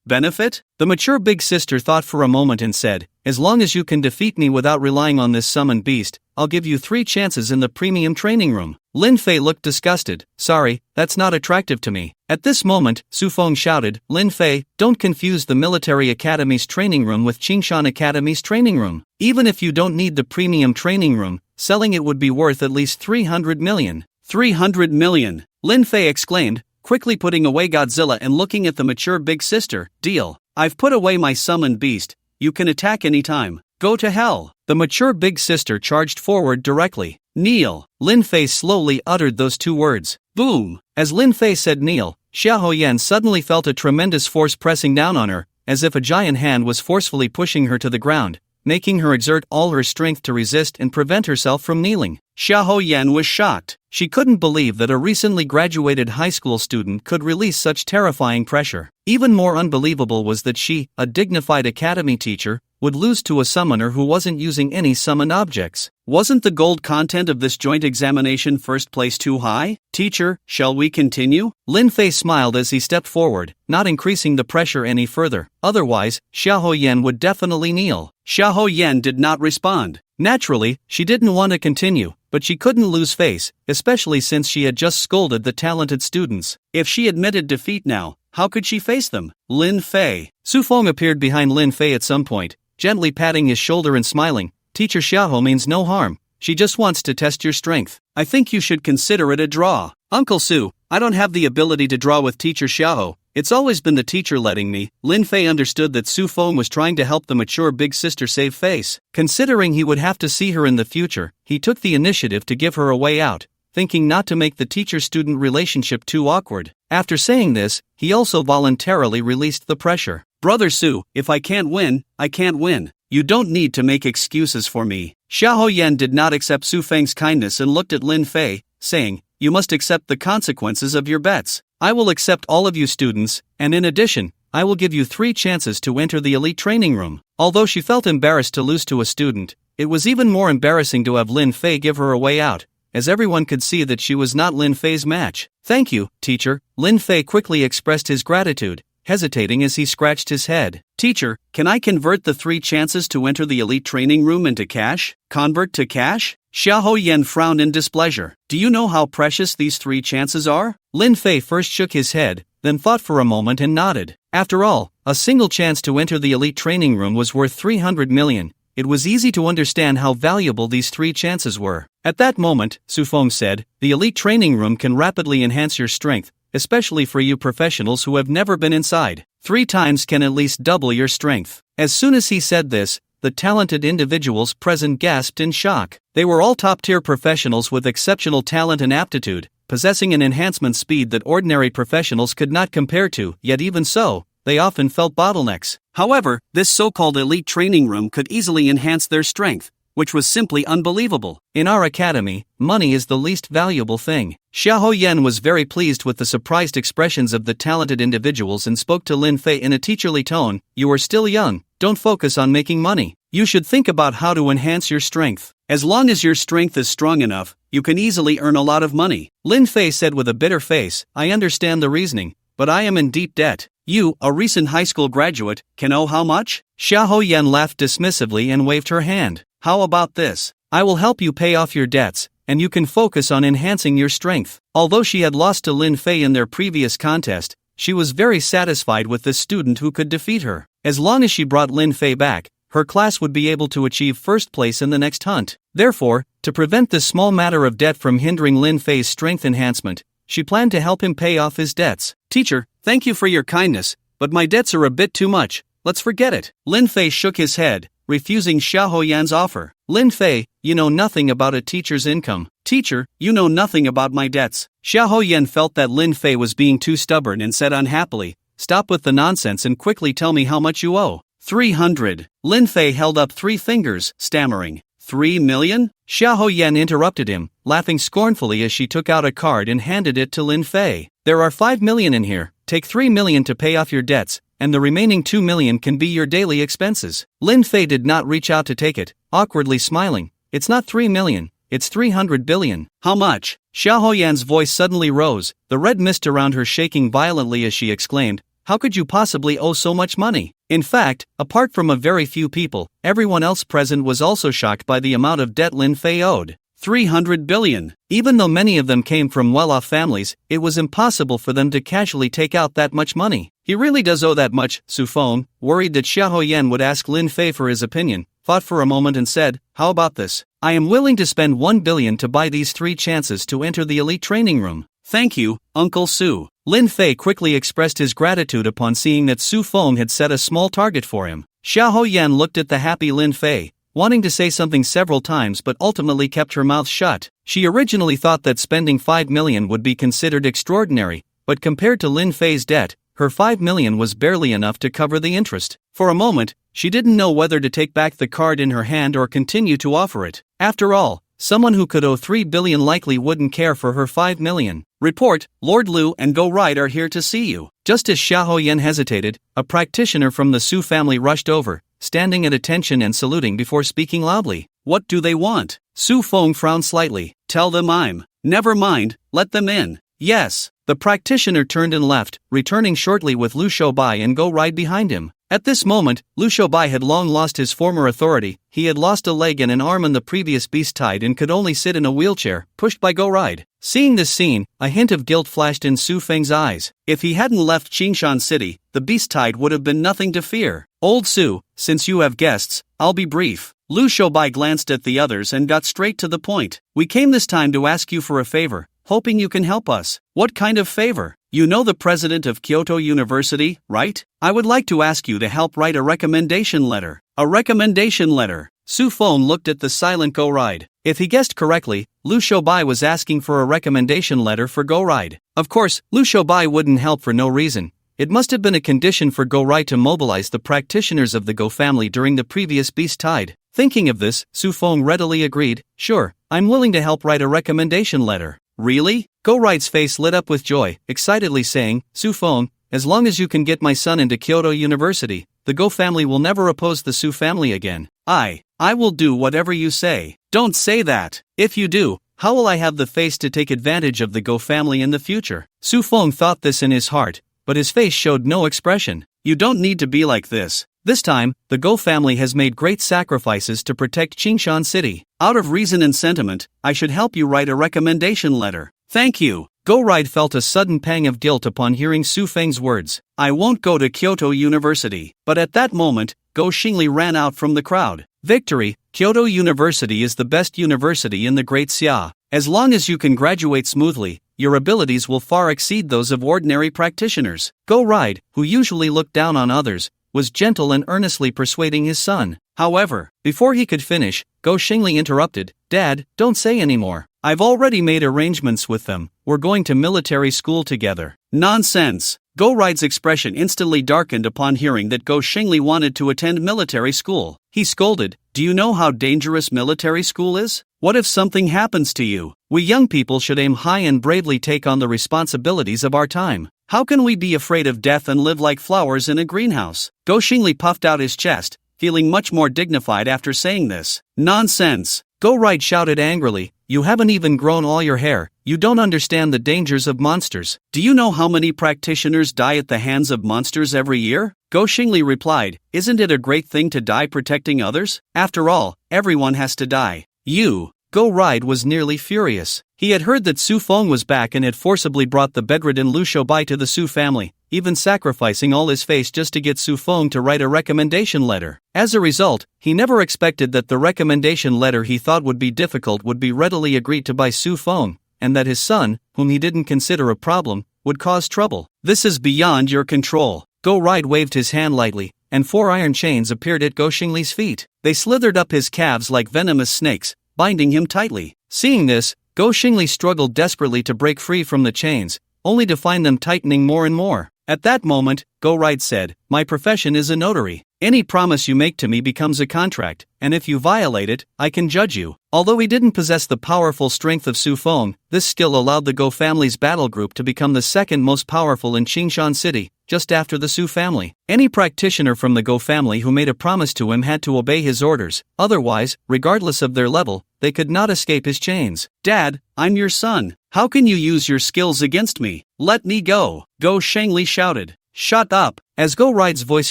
Benefit? The mature big sister thought for a moment and said, as long as you can defeat me without relying on this summoned beast, I'll give you 3 chances in the premium training room. Lin Fei looked disgusted. Sorry, that's not attractive to me. At this moment, Su Feng shouted, Lin Fei, don't confuse the military academy's training room with Qingshan Academy's training room. Even if you don't need the premium training room, selling it would be worth at least 300 million. 300 million, Lin Fei exclaimed, quickly putting away Godzilla and looking at the mature big sister. Deal. I've put away my summoned beast. You can attack anytime. Go to hell. The mature big sister charged forward directly. Kneel. Lin Fei slowly uttered those 2 words. Boom. As Lin Fei said kneel, Xiahou Yan suddenly felt a tremendous force pressing down on her, as if a giant hand was forcefully pushing her to the ground, making her exert all her strength to resist and prevent herself from kneeling. Xiahou Yan was shocked. She couldn't believe that a recently graduated high school student could release such terrifying pressure. Even more unbelievable was that she, a dignified academy teacher, would lose to a summoner who wasn't using any summoned objects. Wasn't the gold content of this joint examination first place too high? Teacher, shall we continue? Lin Fei smiled as he stepped forward, not increasing the pressure any further. Otherwise, Xiahou Yan would definitely kneel. Xiahou Yan did not respond. Naturally, she didn't want to continue, but she couldn't lose face, especially since she had just scolded the talented students. If she admitted defeat now, how could she face them? Lin Fei. Su Feng appeared behind Lin Fei at some point, gently patting his shoulder and smiling. Teacher Xiahou means no harm. She just wants to test your strength. I think you should consider it a draw. Uncle Su, I don't have the ability to draw with Teacher Xiahou. It's always been the teacher letting me. Lin Fei understood that Su Feng was trying to help the mature big sister save face. Considering he would have to see her in the future, he took the initiative to give her a way out, thinking not to make the teacher-student relationship too awkward. After saying this, he also voluntarily released the pressure. Brother Su, if I can't win, I can't win. You don't need to make excuses for me. Xiahou Yan did not accept Su Feng's kindness and looked at Lin Fei, saying, you must accept the consequences of your bets. I will accept all of you students, and in addition, I will give you 3 chances to enter the elite training room. Although she felt embarrassed to lose to a student, it was even more embarrassing to have Lin Fei give her a way out, as everyone could see that she was not Lin Fei's match. Thank you, teacher. Lin Fei quickly expressed his gratitude, hesitating as he scratched his head. Teacher, can I convert the 3 chances to enter the elite training room into cash? Convert to cash? Xiahou Yan frowned in displeasure. Do you know how precious these 3 chances are? Lin Fei first shook his head, then thought for a moment and nodded. After all, a single chance to enter the elite training room was worth 300 million. It was easy to understand how valuable these 3 chances were. At that moment, Su Feng said, the elite training room can rapidly enhance your strength, especially for you professionals who have never been inside. 3 times can at least double your strength. As soon as he said this, the talented individuals present gasped in shock. They were all top-tier professionals with exceptional talent and aptitude, possessing an enhancement speed that ordinary professionals could not compare to, yet even so, they often felt bottlenecks. However, this so-called elite training room could easily enhance their strength, which was simply unbelievable. In our academy, money is the least valuable thing. Xiahou Yan was very pleased with the surprised expressions of the talented individuals and spoke to Lin Fei in a teacherly tone. You are still young, don't focus on making money. You should think about how to enhance your strength. As long as your strength is strong enough, you can easily earn a lot of money. Lin Fei said with a bitter face, I understand the reasoning, but I am in deep debt. You, a recent high school graduate, can owe how much? Xiahou Yan laughed dismissively and waved her hand. How about this? I will help you pay off your debts, and you can focus on enhancing your strength. Although she had lost to Lin Fei in their previous contest, she was very satisfied with this student who could defeat her. As long as she brought Lin Fei back, her class would be able to achieve first place in the next hunt. Therefore, to prevent this small matter of debt from hindering Lin Fei's strength enhancement, she planned to help him pay off his debts. Teacher, thank you for your kindness, but my debts are a bit too much. Let's forget it. Lin Fei shook his head, refusing Xiahou Yan's offer. Lin Fei, you know nothing about a teacher's income. Teacher, you know nothing about my debts. Xiahou Yan felt that Lin Fei was being too stubborn and said unhappily, stop with the nonsense and quickly tell me how much you owe. 300. Lin Fei held up 3 fingers, stammering. 3 million? Xiahou Yan interrupted him, laughing scornfully as she took out a card and handed it to Lin Fei. There are 5 million in here. Take 3 million to pay off your debts, and the remaining 2 million can be your daily expenses. Lin Fei did not reach out to take it, awkwardly smiling. It's not 3 million, it's 300 billion. How much? Xiahou Yan's voice suddenly rose, the red mist around her shaking violently as she exclaimed, how could you possibly owe so much money? In fact, apart from a very few people, everyone else present was also shocked by the amount of debt Lin Fei owed. 300 billion. Even though many of them came from well-off families, it was impossible for them to casually take out that much money. He really does owe that much. Su Feng, worried that Xiahou Yan would ask Lin Fei for his opinion, thought for a moment and said, how about this? I am willing to spend 1 billion to buy these 3 chances to enter the elite training room. Thank you, Uncle Su. Lin Fei quickly expressed his gratitude upon seeing that Su Feng had set a small target for him. Xiahou Yan looked at the happy Lin Fei, wanting to say something several times but ultimately kept her mouth shut. She originally thought that spending 5 million would be considered extraordinary, but compared to Lin Fei's debt, her 5 million was barely enough to cover the interest. For a moment, she didn't know whether to take back the card in her hand or continue to offer it. After all, someone who could owe 3 billion likely wouldn't care for her 5 million. Report, Lord Lu and Go Right are here to see you. Just as Xiahou Yan hesitated, a practitioner from the Su family rushed over, standing at attention and saluting before speaking loudly. What do they want? Su Feng frowned slightly. Tell them I'm. Never mind, let them in. Yes. The practitioner turned and left, returning shortly with Lu Shoubai and Go Right behind him. At this moment, Lu Shoubai had long lost his former authority. He had lost a leg and an arm in the previous beast tide and could only sit in a wheelchair, pushed by Go Ride. Seeing this scene, a hint of guilt flashed in Su Feng's eyes. If he hadn't left Qingshan City, the beast tide would have been nothing to fear. Old Su, since you have guests, I'll be brief. Lu Shoubai glanced at the others and got straight to the point. We came this time to ask you for a favor, hoping you can help us. What kind of favor? You know the president of Kyoto University, right? I would like to ask you to help write a recommendation letter. A recommendation letter. Su Feng looked at the silent Go Ride. If he guessed correctly, Lu Shoubai was asking for a recommendation letter for Go Ride. Of course, Lu Shoubai wouldn't help for no reason. It must have been a condition for Go Ride to mobilize the practitioners of the Go family during the previous beast tide. Thinking of this, Su Feng readily agreed, sure, I'm willing to help write a recommendation letter. Really? Go Ride's face lit up with joy, excitedly saying, Su Feng, as long as you can get my son into Kyoto University, the Go family will never oppose the Su family again. I will do whatever you say. Don't say that. If you do, how will I have the face to take advantage of the Go family in the future? Su Feng thought this in his heart, but his face showed no expression. You don't need to be like this. This time, the Go family has made great sacrifices to protect Qingshan City. Out of reason and sentiment, I should help you write a recommendation letter. Thank you. Go Ride felt a sudden pang of guilt upon hearing Su Feng's words. I won't go to Kyoto University. But at that moment, Go Xingli ran out from the crowd. Victory! Kyoto University is the best university in the Great Xia. As long as you can graduate smoothly, your abilities will far exceed those of ordinary practitioners. Go Ride, who usually looked down on others, was gentle and earnestly persuading his son. However, before he could finish, Go Xingli interrupted, Dad, don't say anymore. I've already made arrangements with them. We're going to military school together. Nonsense! Go Ride's expression instantly darkened upon hearing that Go Xingli wanted to attend military school. He scolded, do you know how dangerous military school is? What if something happens to you? We young people should aim high and bravely take on the responsibilities of our time. How can we be afraid of death and live like flowers in a greenhouse? Go Xingli puffed out his chest, feeling much more dignified after saying this. Nonsense! Go Ride shouted angrily, you haven't even grown all your hair, you don't understand the dangers of monsters. Do you know how many practitioners die at the hands of monsters every year? Go Xingli replied, isn't it a great thing to die protecting others? After all, everyone has to die. You. Go Ride was nearly furious. He had heard that Su Feng was back and had forcibly brought the bedridden Liu Shoubai to the Su family, even sacrificing all his face just to get Su Feng to write a recommendation letter. As a result, he never expected that the recommendation letter he thought would be difficult would be readily agreed to by Su Feng, and that his son, whom he didn't consider a problem, would cause trouble. This is beyond your control. Go Ride waved his hand lightly, and 4 iron chains appeared at Go Xingli's feet. They slithered up his calves like venomous snakes, binding him tightly. Seeing this, Go Xingli struggled desperately to break free from the chains, only to find them tightening more and more. At that moment, Go Ride said, "My profession is a notary. Any promise you make to me becomes a contract, and if you violate it, I can judge you." Although he didn't possess the powerful strength of Su Feng, this skill allowed the Go family's battle group to become the second most powerful in Qingshan City, just after the Su family. Any practitioner from the Go family who made a promise to him had to obey his orders, otherwise, regardless of their level, they could not escape his chains. "Dad, I'm your son. How can you use your skills against me? Let me go," Go Shengli shouted. "Shut up." As Go Ride's voice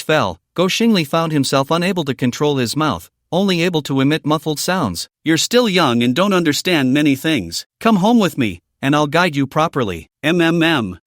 fell, Go Xingli found himself unable to control his mouth, only able to emit muffled sounds. "You're still young and don't understand many things. Come home with me, and I'll guide you properly." MMM.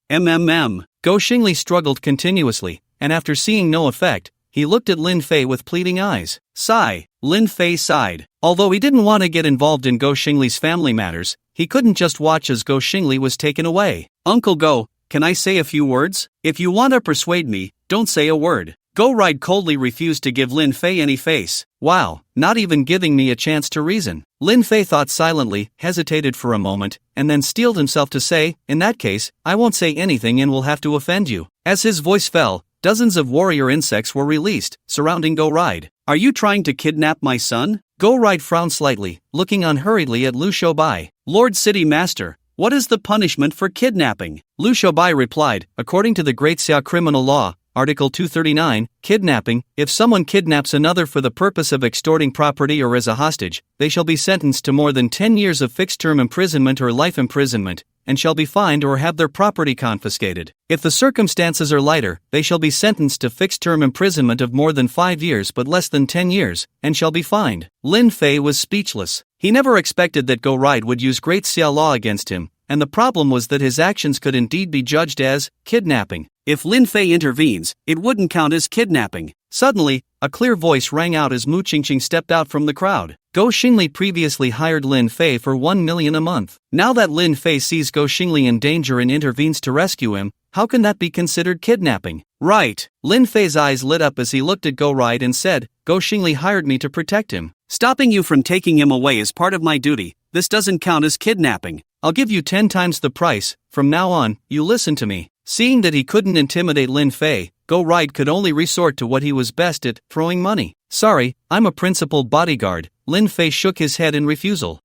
Go Xingli struggled continuously, and after seeing no effect, he looked at Lin Fei with pleading eyes. Sigh. Lin Fei sighed. Although he didn't want to get involved in Go Xingli's family matters, he couldn't just watch as Go Xingli was taken away. "Uncle Go, can I say a few words? If you want to persuade me, don't say a word." Go Ride coldly refused to give Lin Fei any face. "Wow, not even giving me a chance to reason." Lin Fei thought silently, hesitated for a moment, and then steeled himself to say, "In that case, I won't say anything and will have to offend you." As his voice fell, dozens of warrior insects were released, surrounding Go Ride. "Are you trying to kidnap my son?" Go Ride frowned slightly, looking unhurriedly at Liu Shoubai. "Lord City Master, what is the punishment for kidnapping?" Liu Shoubai replied, "According to the Great Xia criminal law, Article 239, kidnapping, if someone kidnaps another for the purpose of extorting property or as a hostage, they shall be sentenced to more than 10 years of fixed-term imprisonment or life imprisonment, and shall be fined or have their property confiscated. If the circumstances are lighter, they shall be sentenced to fixed-term imprisonment of more than 5 years but less than 10 years, and shall be fined." Lin Fei was speechless. He never expected that Go Ride would use Great Xia law against him, and the problem was that his actions could indeed be judged as kidnapping. If Lin Fei intervenes, it wouldn't count as kidnapping. Suddenly, a clear voice rang out as Mu Qingqing stepped out from the crowd. Go Xingli previously hired Lin Fei for 1 million a month. Now that Lin Fei sees Go Xingli in danger and intervenes to rescue him, how can that be considered kidnapping? Right. Lin Fei's eyes lit up as he looked at Go Ride and said, "Go Xingli hired me to protect him. Stopping you from taking him away is part of my duty. This doesn't count as kidnapping. I'll give you 10 times the price. From now on, you listen to me." Seeing that he couldn't intimidate Lin Fei, Go Ride could only resort to what he was best at, throwing money. "Sorry, I'm a principled bodyguard." Lin Fei shook his head in refusal.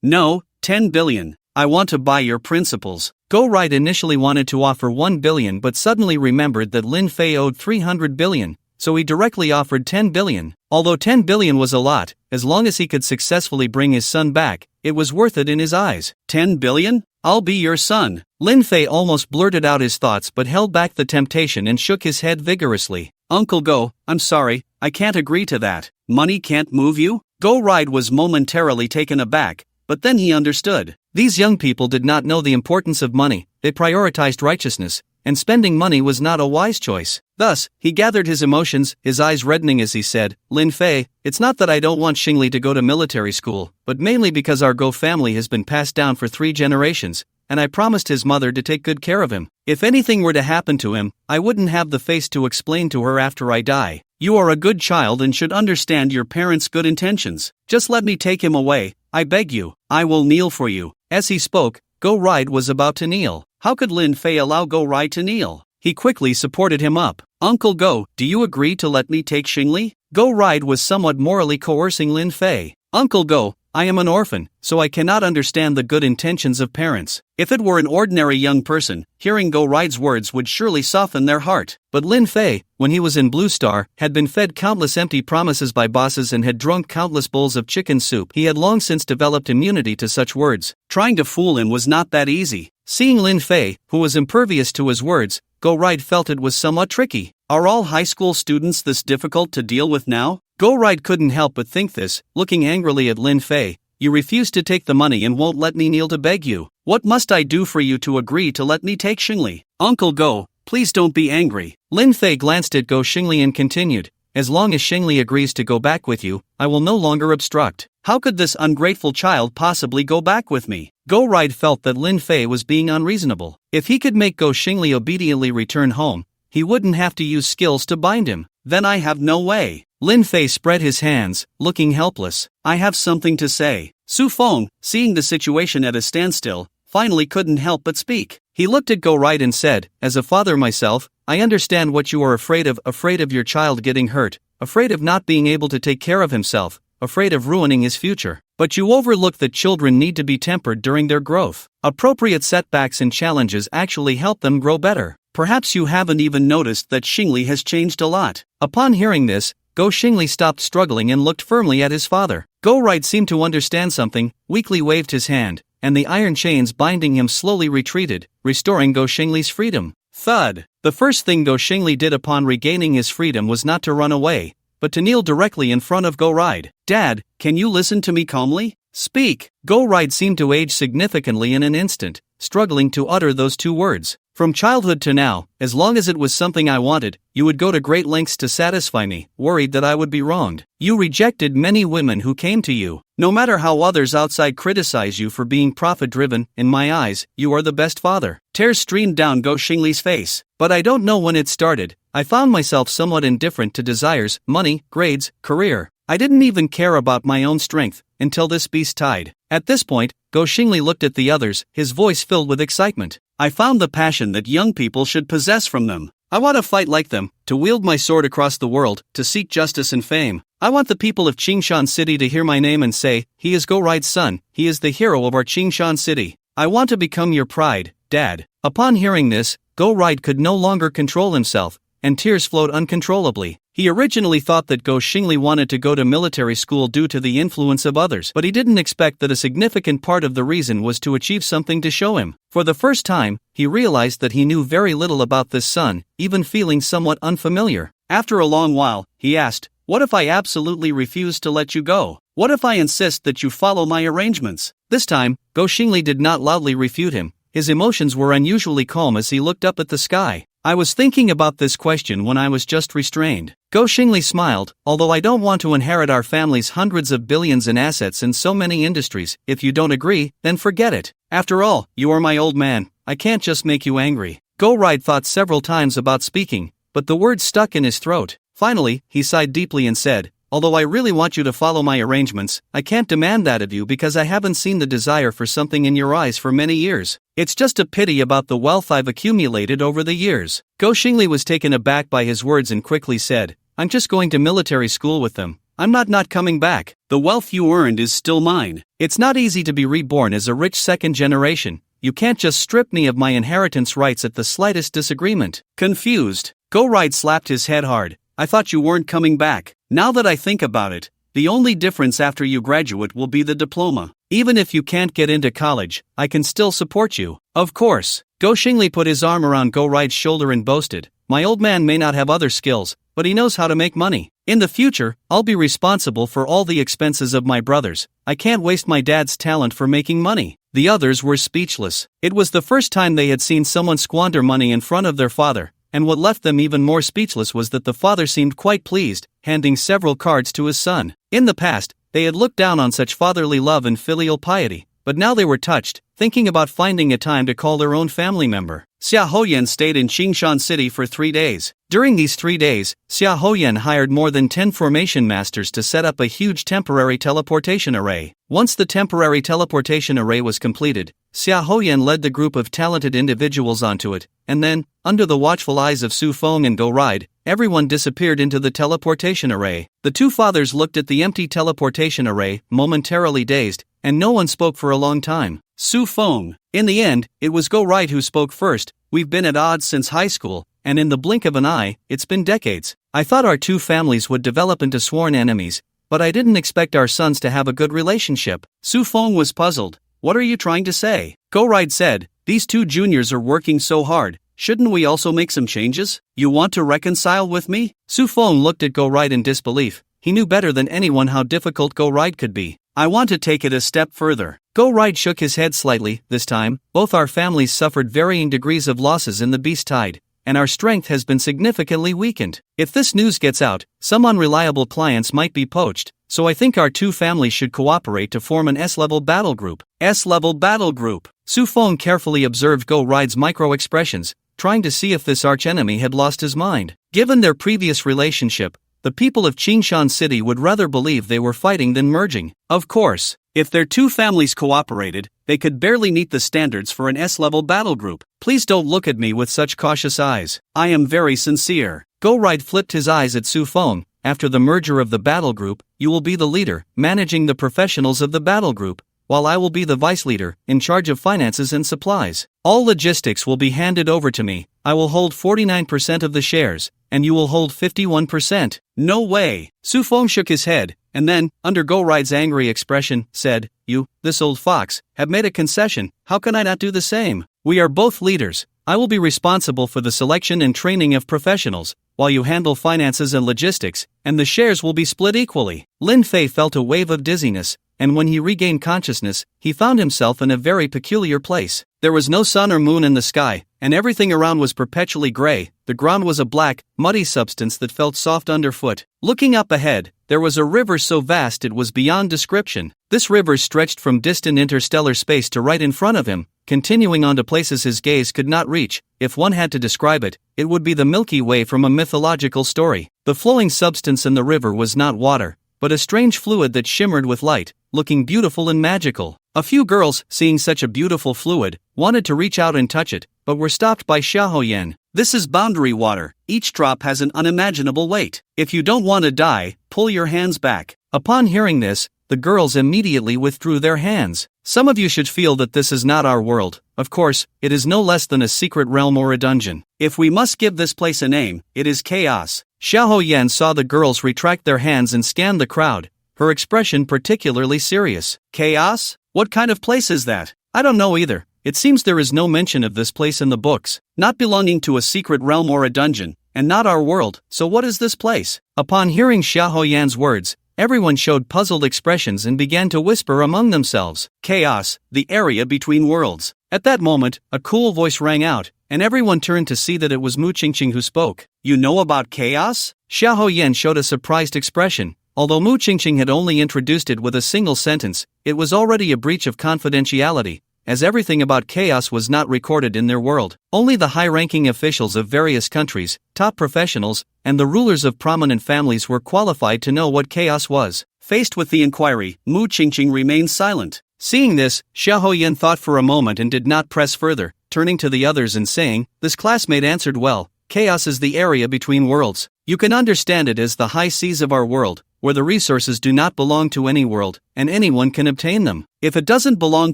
No, 10 billion. I want to buy your principles." Go Ride initially wanted to offer 1 billion but suddenly remembered that Lin Fei owed 300 billion, so he directly offered 10 billion. Although 10 billion was a lot, as long as he could successfully bring his son back, it was worth it in his eyes. 10 billion? I'll be your son. Lin Fei almost blurted out his thoughts but held back the temptation and shook his head vigorously. "Uncle Go, I'm sorry, I can't agree to that. Money can't move you?" Go Ride was momentarily taken aback, but then he understood. These young people did not know the importance of money, they prioritized righteousness, and spending money was not a wise choice. Thus, he gathered his emotions, his eyes reddening as he said, "Lin Fei, it's not that I don't want Xingli to go to military school, but mainly because our Go family has been passed down for 3 generations, and I promised his mother to take good care of him. If anything were to happen to him, I wouldn't have the face to explain to her after I die. You are a good child and should understand your parents' good intentions. Just let me take him away, I beg you. I will kneel for you." As he spoke, Go Ride was about to kneel. How could Lin Fei allow Go Ride to kneel? He quickly supported him up. "Uncle Go, do you agree to let me take Xingli?" Go Ride was somewhat morally coercing Lin Fei. "Uncle Go, I am an orphan, so I cannot understand the good intentions of parents." If it were an ordinary young person, hearing Go Ride's words would surely soften their heart. But Lin Fei, when he was in Blue Star, had been fed countless empty promises by bosses and had drunk countless bowls of chicken soup. He had long since developed immunity to such words. Trying to fool him was not that easy. Seeing Lin Fei, who was impervious to his words, Go Ride felt it was somewhat tricky. Are all high school students this difficult to deal with now? Go Ride couldn't help but think this, looking angrily at Lin Fei, You refuse to take the money and won't let me kneel to beg you. What must I do for you to agree to let me take Xingli? Uncle Go, please don't be angry. Lin Fei glanced at Go Xingli and continued, as long as Xingli agrees to go back with you, I will no longer obstruct. How could this ungrateful child possibly go back with me? Go Ride felt that Lin Fei was being unreasonable. If he could make Go Xingli obediently return home, he wouldn't have to use skills to bind him. Then I have no way. Lin Fei spread his hands, looking helpless. I have something to say. Su Feng, seeing the situation at a standstill, finally couldn't help but speak. He looked at Go Ride and said, as a father myself, I understand what you are afraid of your child getting hurt, afraid of not being able to take care of himself, afraid of ruining his future. But you overlook that children need to be tempered during their growth. Appropriate setbacks and challenges actually help them grow better. Perhaps you haven't even noticed that Xingli has changed a lot. Upon hearing this, Go Xingli stopped struggling and looked firmly at his father. Go Ride seemed to understand something, weakly waved his hand, and the iron chains binding him slowly retreated, restoring Go Xingli's freedom. Thud! The first thing Go Xingli did upon regaining his freedom was not to run away, but to kneel directly in front of Go Ride. Dad, can you listen to me calmly? Speak! Go Ride seemed to age significantly in an instant, struggling to utter those two words. From childhood to now, as long as it was something I wanted, you would go to great lengths to satisfy me, worried that I would be wronged. You rejected many women who came to you. No matter how others outside criticize you for being profit-driven, in my eyes, you are the best father. Tears streamed down Go Xingli's face. But I don't know when it started. I found myself somewhat indifferent to desires, money, grades, career. I didn't even care about my own strength, until this beast tied. At this point, Go Xingli looked at the others, his voice filled with excitement. I found the passion that young people should possess from them. I want to fight like them, to wield my sword across the world, to seek justice and fame. I want the people of Qingshan City to hear my name and say, he is Go Ride's son, he is the hero of our Qingshan City. I want to become your pride, Dad. Upon hearing this, Go Ride could no longer control himself, and tears flowed uncontrollably. He originally thought that Go Xingli wanted to go to military school due to the influence of others, but he didn't expect that a significant part of the reason was to achieve something to show him. For the first time, he realized that he knew very little about this son, even feeling somewhat unfamiliar. After a long while, he asked, what if I absolutely refuse to let you go? What if I insist that you follow my arrangements? This time, Go Xingli did not loudly refute him. His emotions were unusually calm as he looked up at the sky. I was thinking about this question when I was just restrained. Go Xingli smiled, although I don't want to inherit our family's hundreds of billions in assets in so many industries. If you don't agree, then forget it. After all, you are my old man, I can't just make you angry. Go Ride thought several times about speaking, but the words stuck in his throat. Finally, he sighed deeply and said, although I really want you to follow my arrangements, I can't demand that of you because I haven't seen the desire for something in your eyes for many years. It's just a pity about the wealth I've accumulated over the years. Go Xingli was taken aback by his words and quickly said, I'm just going to military school with them. I'm not coming back. The wealth you earned is still mine. It's not easy to be reborn as a rich second generation. You can't just strip me of my inheritance rights at the slightest disagreement. Confused, Go Ride slapped his head hard. I thought you weren't coming back. Now that I think about it, the only difference after you graduate will be the diploma. Even if you can't get into college, I can still support you. Of course. Go Xingli put his arm around Go Ride's shoulder and boasted, my old man may not have other skills, but he knows how to make money. In the future, I'll be responsible for all the expenses of my brothers. I can't waste my dad's talent for making money. The others were speechless. It was the first time they had seen someone squander money in front of their father. And what left them even more speechless was that the father seemed quite pleased, handing several cards to his son. In the past, they had looked down on such fatherly love and filial piety, but now they were touched, thinking about finding a time to call their own family member. Xia Hoyan stayed in Qingshan City for 3 days. During these 3 days, Xia Hoyan hired more than 10 formation masters to set up a huge temporary teleportation array. Once the temporary teleportation array was completed, Xia Hoyan led the group of talented individuals onto it, and then, under the watchful eyes of Su Feng and Go Ride, everyone disappeared into the teleportation array. The two fathers looked at the empty teleportation array, momentarily dazed, and no one spoke for a long time. Su Feng. In the end, it was Go Ride who spoke first. We've been at odds since high school, and in the blink of an eye, it's been decades. I thought our two families would develop into sworn enemies, but I didn't expect our sons to have a good relationship. Su Feng was puzzled. What are you trying to say? Go Ride said, these two juniors are working so hard. Shouldn't we also make some changes? You want to reconcile with me? Su Feng looked at Go Ride in disbelief. He knew better than anyone how difficult Go Ride could be. I want to take it a step further. Go Ride shook his head slightly. This time, both our families suffered varying degrees of losses in the beast tide, and our strength has been significantly weakened. If this news gets out, some unreliable clients might be poached, so I think our two families should cooperate to form an S-level battle group. S-level battle group. Su Feng carefully observed Go Ride's micro-expressions, trying to see if this archenemy had lost his mind. Given their previous relationship, the people of Qingshan City would rather believe they were fighting than merging. Of course, if their two families cooperated, they could barely meet the standards for an S-level battle group. Please don't look at me with such cautious eyes. I am very sincere. Go Ride flipped his eyes at Su Feng. After the merger of the battle group, you will be the leader, managing the professionals of the battle group, while I will be the vice leader, in charge of finances and supplies. All logistics will be handed over to me. I will hold 49% of the shares, and you will hold 51%. No way. Su Feng shook his head, and then, under Go Ride's angry expression, said, You, this old fox, have made a concession. How can I not do the same? We are both leaders. I will be responsible for the selection and training of professionals, while you handle finances and logistics, and the shares will be split equally. Lin Fei felt a wave of dizziness, and when he regained consciousness, he found himself in a very peculiar place. There was no sun or moon in the sky, and everything around was perpetually gray. The ground was a black, muddy substance that felt soft underfoot. Looking up ahead, there was a river so vast it was beyond description. This river stretched from distant interstellar space to right in front of him, continuing on to places his gaze could not reach. If one had to describe it, it would be the Milky Way from a mythological story. The flowing substance in the river was not water, but a strange fluid that shimmered with light, looking beautiful and magical. A few girls, seeing such a beautiful fluid, wanted to reach out and touch it, but were stopped by Xiaoyan. This is boundary water. Each drop has an unimaginable weight. If you don't want to die, pull your hands back. Upon hearing this, the girls immediately withdrew their hands. Some of you should feel that this is not our world. Of course, it is no less than a secret realm or a dungeon. If we must give this place a name, it is chaos. Xiaoyan saw the girls retract their hands and scan the crowd, her expression particularly serious. Chaos? What kind of place is that? I don't know either. It seems there is no mention of this place in the books, not belonging to a secret realm or a dungeon, and not our world, so what is this place? Upon hearing Xiaoyan's words, everyone showed puzzled expressions and began to whisper among themselves. Chaos, the area between worlds. At that moment, a cool voice rang out, and everyone turned to see that it was Mu Qingqing who spoke. You know about chaos? Xiaoyan showed a surprised expression. Although Mu Qingqing had only introduced it with a single sentence, it was already a breach of confidentiality, as everything about chaos was not recorded in their world. Only the high-ranking officials of various countries, top professionals, and the rulers of prominent families were qualified to know what chaos was. Faced with the inquiry, Mu Qingqing remained silent. Seeing this, Xiaoyan thought for a moment and did not press further, turning to the others and saying, This classmate answered well. Chaos is the area between worlds. You can understand it as the high seas of our world, where the resources do not belong to any world, and anyone can obtain them. If it doesn't belong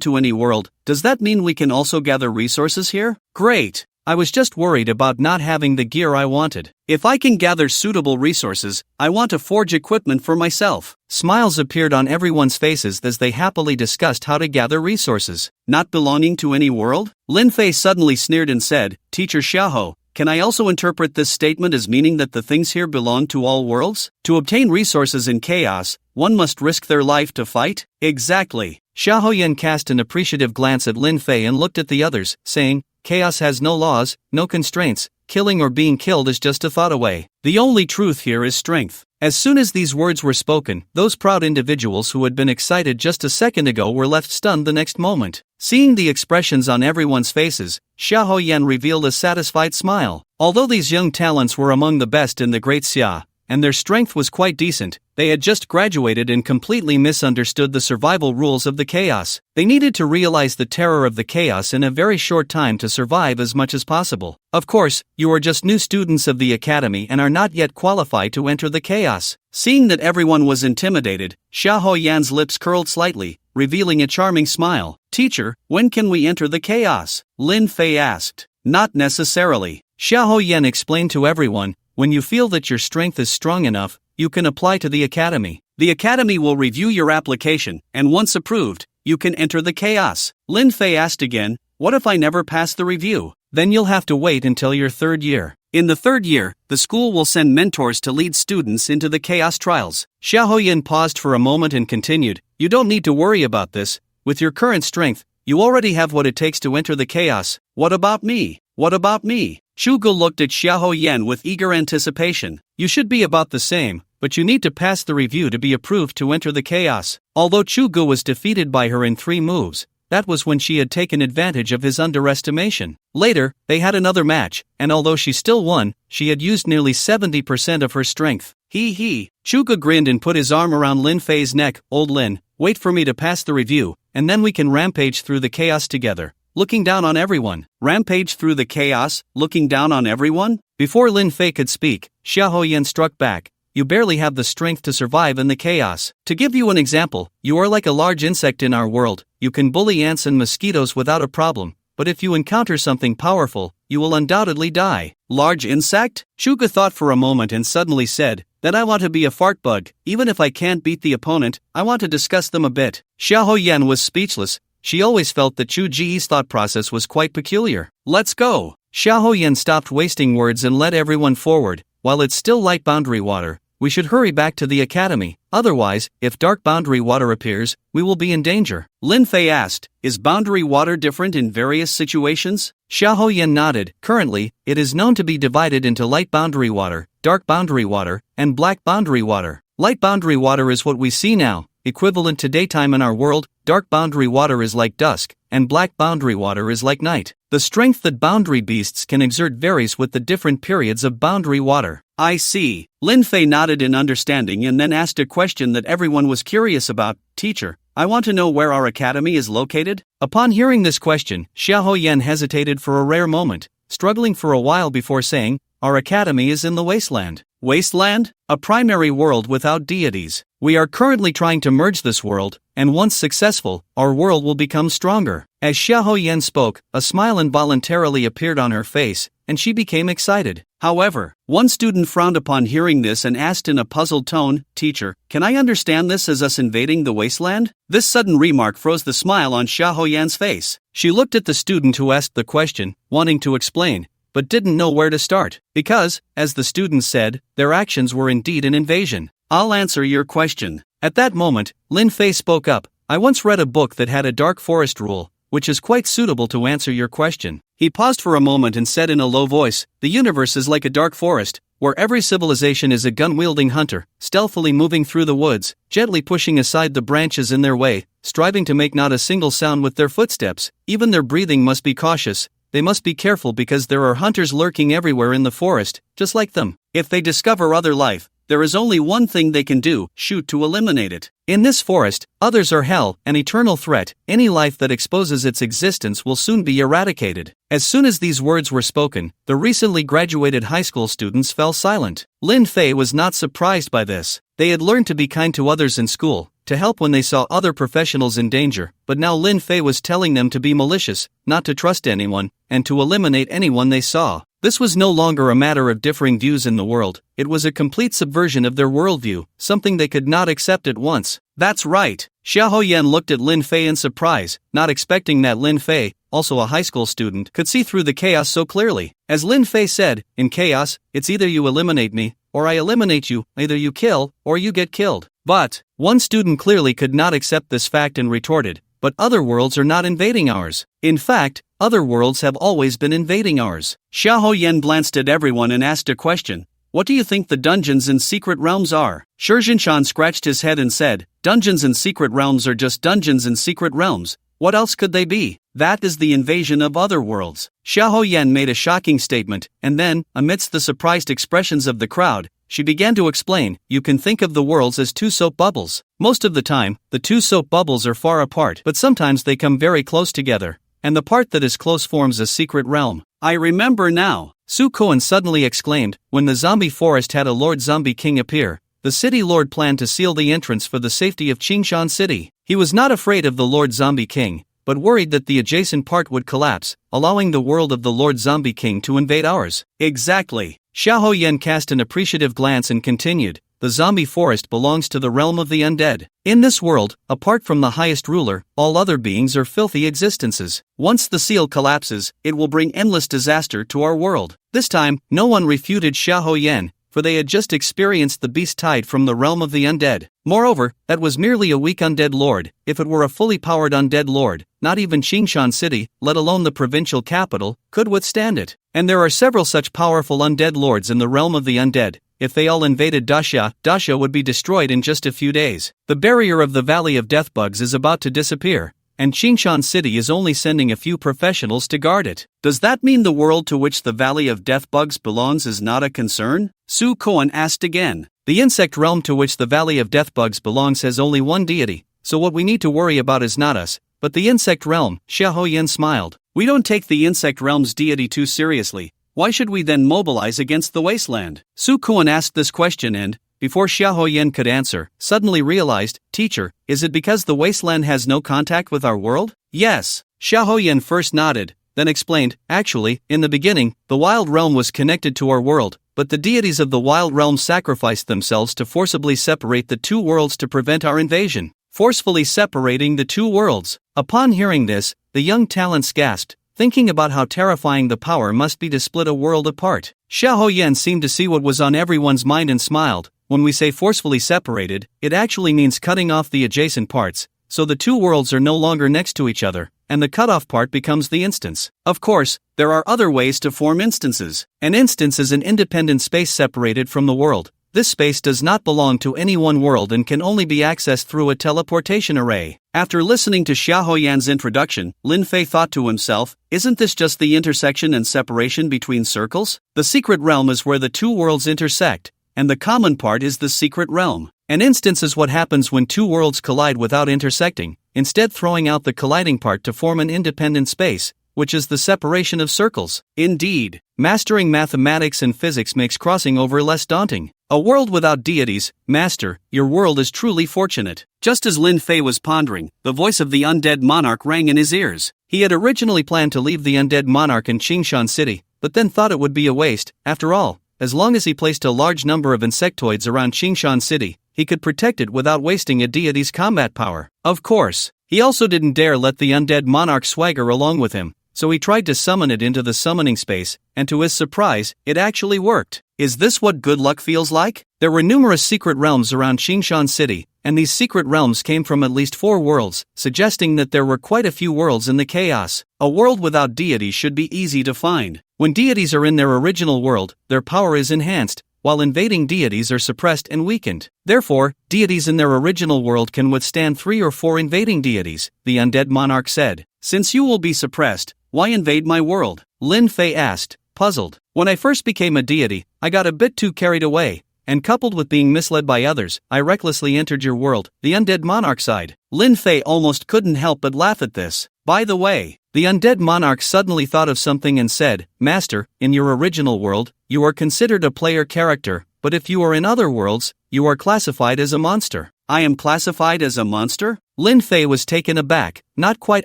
to any world, does that mean we can also gather resources here? Great! I was just worried about not having the gear I wanted. If I can gather suitable resources, I want to forge equipment for myself. Smiles appeared on everyone's faces as they happily discussed how to gather resources. Not belonging to any world? Lin Fei suddenly sneered and said, Teacher Xiahou, can I also interpret this statement as meaning that the things here belong to all worlds? To obtain resources in chaos, one must risk their life to fight? Exactly. Xiaoyan cast an appreciative glance at Lin Fei and looked at the others, saying, Chaos has no laws, no constraints. Killing or being killed is just a thought away. The only truth here is strength. As soon as these words were spoken, those proud individuals who had been excited just a second ago were left stunned the next moment. Seeing the expressions on everyone's faces, Xiaoyan revealed a satisfied smile. Although these young talents were among the best in the Great Xia, and their strength was quite decent, they had just graduated and completely misunderstood the survival rules of the chaos. They needed to realize the terror of the chaos in a very short time to survive as much as possible. Of course, you are just new students of the academy and are not yet qualified to enter the chaos. Seeing that everyone was intimidated, Xiaoyan's lips curled slightly, revealing a charming smile. Teacher, when can we enter the chaos? Lin Fei asked. Not necessarily. Xiaoyan explained to everyone, when you feel that your strength is strong enough, you can apply to the academy. The academy will review your application, and once approved, you can enter the chaos. Lin Fei asked again, what if I never pass the review? Then you'll have to wait until your third year. In the third year, the school will send mentors to lead students into the chaos trials. Xiaoyan paused for a moment and continued, You don't need to worry about this. With your current strength, you already have what it takes to enter the chaos. What about me? What about me? Chugu looked at Xiahou Yan with eager anticipation. You should be about the same, but you need to pass the review to be approved to enter the chaos. Although Chugu was defeated by her in 3 moves, that was when she had taken advantage of his underestimation. Later, they had another match, and although she still won, she had used nearly 70% of her strength. Hee. Chugu grinned and put his arm around Lin Fei's neck. Old Lin, wait for me to pass the review, and then we can rampage through the chaos together. Looking down on everyone. Rampage through the chaos, looking down on everyone? Before Lin Fei could speak, Xiahou Yan struck back. You barely have the strength to survive in the chaos. To give you an example, you are like a large insect in our world. You can bully ants and mosquitoes without a problem, but if you encounter something powerful, you will undoubtedly die. Large insect? Chugu thought for a moment and suddenly said, then I want to be a fart bug. Even if I can't beat the opponent, I want to discuss them a bit. Xiahou Yan was speechless. She always felt that Chu Ji's thought process was quite peculiar. Let's go. Xiahou Yan stopped wasting words and led everyone forward. While it's still light boundary water, we should hurry back to the academy. Otherwise, if dark boundary water appears, we will be in danger. Lin Fei asked, is boundary water different in various situations? Xiahou Yan nodded. Currently, it is known to be divided into light boundary water, dark boundary water, and black boundary water. Light boundary water is what we see now, equivalent to daytime in our world. Dark boundary water is like dusk, and black boundary water is like night. The strength that boundary beasts can exert varies with the different periods of boundary water. I see. Lin Fei nodded in understanding and then asked a question that everyone was curious about. Teacher, I want to know where our academy is located. Upon hearing this question, Xiahou Yan hesitated for a rare moment, struggling for a while before saying, our academy is in the wasteland. Wasteland? A primary world without deities. We are currently trying to merge this world, and once successful, our world will become stronger. As Xiahou Yan spoke, a smile involuntarily appeared on her face, and she became excited. However, one student frowned upon hearing this and asked in a puzzled tone, Teacher, can I understand this as us invading the wasteland? This sudden remark froze the smile on Xiahou Yan's face. She looked at the student who asked the question, wanting to explain, but didn't know where to start, because, as the student said, their actions were indeed an invasion. I'll answer your question. At that moment, Lin Fei spoke up. I once read a book that had a dark forest rule, which is quite suitable to answer your question. He paused for a moment and said in a low voice, the universe is like a dark forest, where every civilization is a gun-wielding hunter, stealthily moving through the woods, gently pushing aside the branches in their way, striving to make not a single sound with their footsteps. Even their breathing must be cautious. They must be careful because there are hunters lurking everywhere in the forest, just like them. If they discover other life, there is only one thing they can do, shoot to eliminate it. In this forest, others are hell, an eternal threat. Any life that exposes its existence will soon be eradicated. As soon as these words were spoken, the recently graduated high school students fell silent. Lin Fei was not surprised by this. They had learned to be kind to others in school, to help when they saw other professionals in danger, but now Lin Fei was telling them to be malicious, not to trust anyone, and to eliminate anyone they saw. This was no longer a matter of differing views in the world, it was a complete subversion of their worldview, something they could not accept at once. That's right. Xiahou Yan looked at Lin Fei in surprise, not expecting that Lin Fei, also a high school student, could see through the chaos so clearly. As Lin Fei said, in chaos, it's either you eliminate me, or I eliminate you, either you kill, or you get killed. But, one student clearly could not accept this fact and retorted, but other worlds are not invading ours. In fact, other worlds have always been invading ours. Xiahou Yan glanced at everyone and asked a question. What do you think the dungeons and secret realms are? Shi Zhinshan scratched his head and said, dungeons and secret realms are just dungeons and secret realms. What else could they be? That is the invasion of other worlds. Xiahou Yan made a shocking statement, and then, amidst the surprised expressions of the crowd, she began to explain, you can think of the worlds as 2 soap bubbles. Most of the time, the 2 soap bubbles are far apart, but sometimes they come very close together, and the part that is close forms a secret realm. I remember now. Su Koan suddenly exclaimed, when the zombie forest had a Lord Zombie King appear, the city lord planned to seal the entrance for the safety of Qingshan City. He was not afraid of the Lord Zombie King, but worried that the adjacent part would collapse, allowing the world of the Lord Zombie King to invade ours. Exactly. Xiahou Yan cast an appreciative glance and continued, the zombie forest belongs to the realm of the undead. In this world, apart from the highest ruler, all other beings are filthy existences. Once the seal collapses, it will bring endless disaster to our world. This time, no one refuted Xiahou Yan, for they had just experienced the beast tide from the realm of the undead. Moreover, that was merely a weak undead lord. If it were a fully powered undead lord, not even Qingshan City, let alone the provincial capital, could withstand it. And there are several such powerful undead lords in the realm of the undead. If they all invaded Dasha would be destroyed in just a few days. The barrier of the Valley of Deathbugs is about to disappear, and Qingshan City is only sending a few professionals to guard it. Does that mean the world to which the Valley of Deathbugs belongs is not a concern? Su Koan asked again. The insect realm to which the Valley of Deathbugs belongs has only one deity, so what we need to worry about is not us, but the insect realm. Xiaoyan smiled. We don't take the insect realm's deity too seriously. Why should we then mobilize against the wasteland? Su Kuan asked this question and, before Xiaoyan could answer, suddenly realized, Teacher, is it because the wasteland has no contact with our world? Yes. Xiaoyan first nodded, then explained, actually, in the beginning, the wild realm was connected to our world, but the deities of the wild realm sacrificed themselves to forcibly separate the two worlds to prevent our invasion. Forcefully separating the two worlds. Upon hearing this, the young talents gasped, thinking about how terrifying the power must be to split a world apart. Xiaoyan seemed to see what was on everyone's mind and smiled. When we say forcefully separated, it actually means cutting off the adjacent parts, so the two worlds are no longer next to each other, and the cut-off part becomes the instance. Of course, there are other ways to form instances. An instance is an independent space separated from the world. This space does not belong to any one world and can only be accessed through a teleportation array. After listening to Xiaoyan's introduction, Lin Fei thought to himself, isn't this just the intersection and separation between circles? The secret realm is where the two worlds intersect, and the common part is the secret realm. An instance is what happens when two worlds collide without intersecting, instead throwing out the colliding part to form an independent space, which is the separation of circles. Indeed, mastering mathematics and physics makes crossing over less daunting. A world without deities, Master, your world is truly fortunate. Just as Lin Fei was pondering, the voice of the undead monarch rang in his ears. He had originally planned to leave the undead monarch in Qingshan City, but then thought it would be a waste. After all, as long as he placed a large number of insectoids around Qingshan City, he could protect it without wasting a deity's combat power. Of course, he also didn't dare let the undead monarch swagger along with him, so he tried to summon it into the summoning space, and to his surprise, it actually worked. Is this what good luck feels like? There were numerous secret realms around Qingshan City, and these secret realms came from at least 4 worlds, suggesting that there were quite a few worlds in the chaos. A world without deities should be easy to find. When deities are in their original world, their power is enhanced, while invading deities are suppressed and weakened. Therefore, deities in their original world can withstand 3 or 4 invading deities, the undead monarch said. Since you will be suppressed, why invade my world? Lin Fei asked, puzzled. When I first became a deity, I got a bit too carried away, and coupled with being misled by others, I recklessly entered your world, the undead monarch sighed. Lin Fei almost couldn't help but laugh at this. By the way, the undead monarch suddenly thought of something and said, Master, in your original world, you are considered a player character, but if you are in other worlds, you are classified as a monster. I am classified as a monster? Lin Fei was taken aback, not quite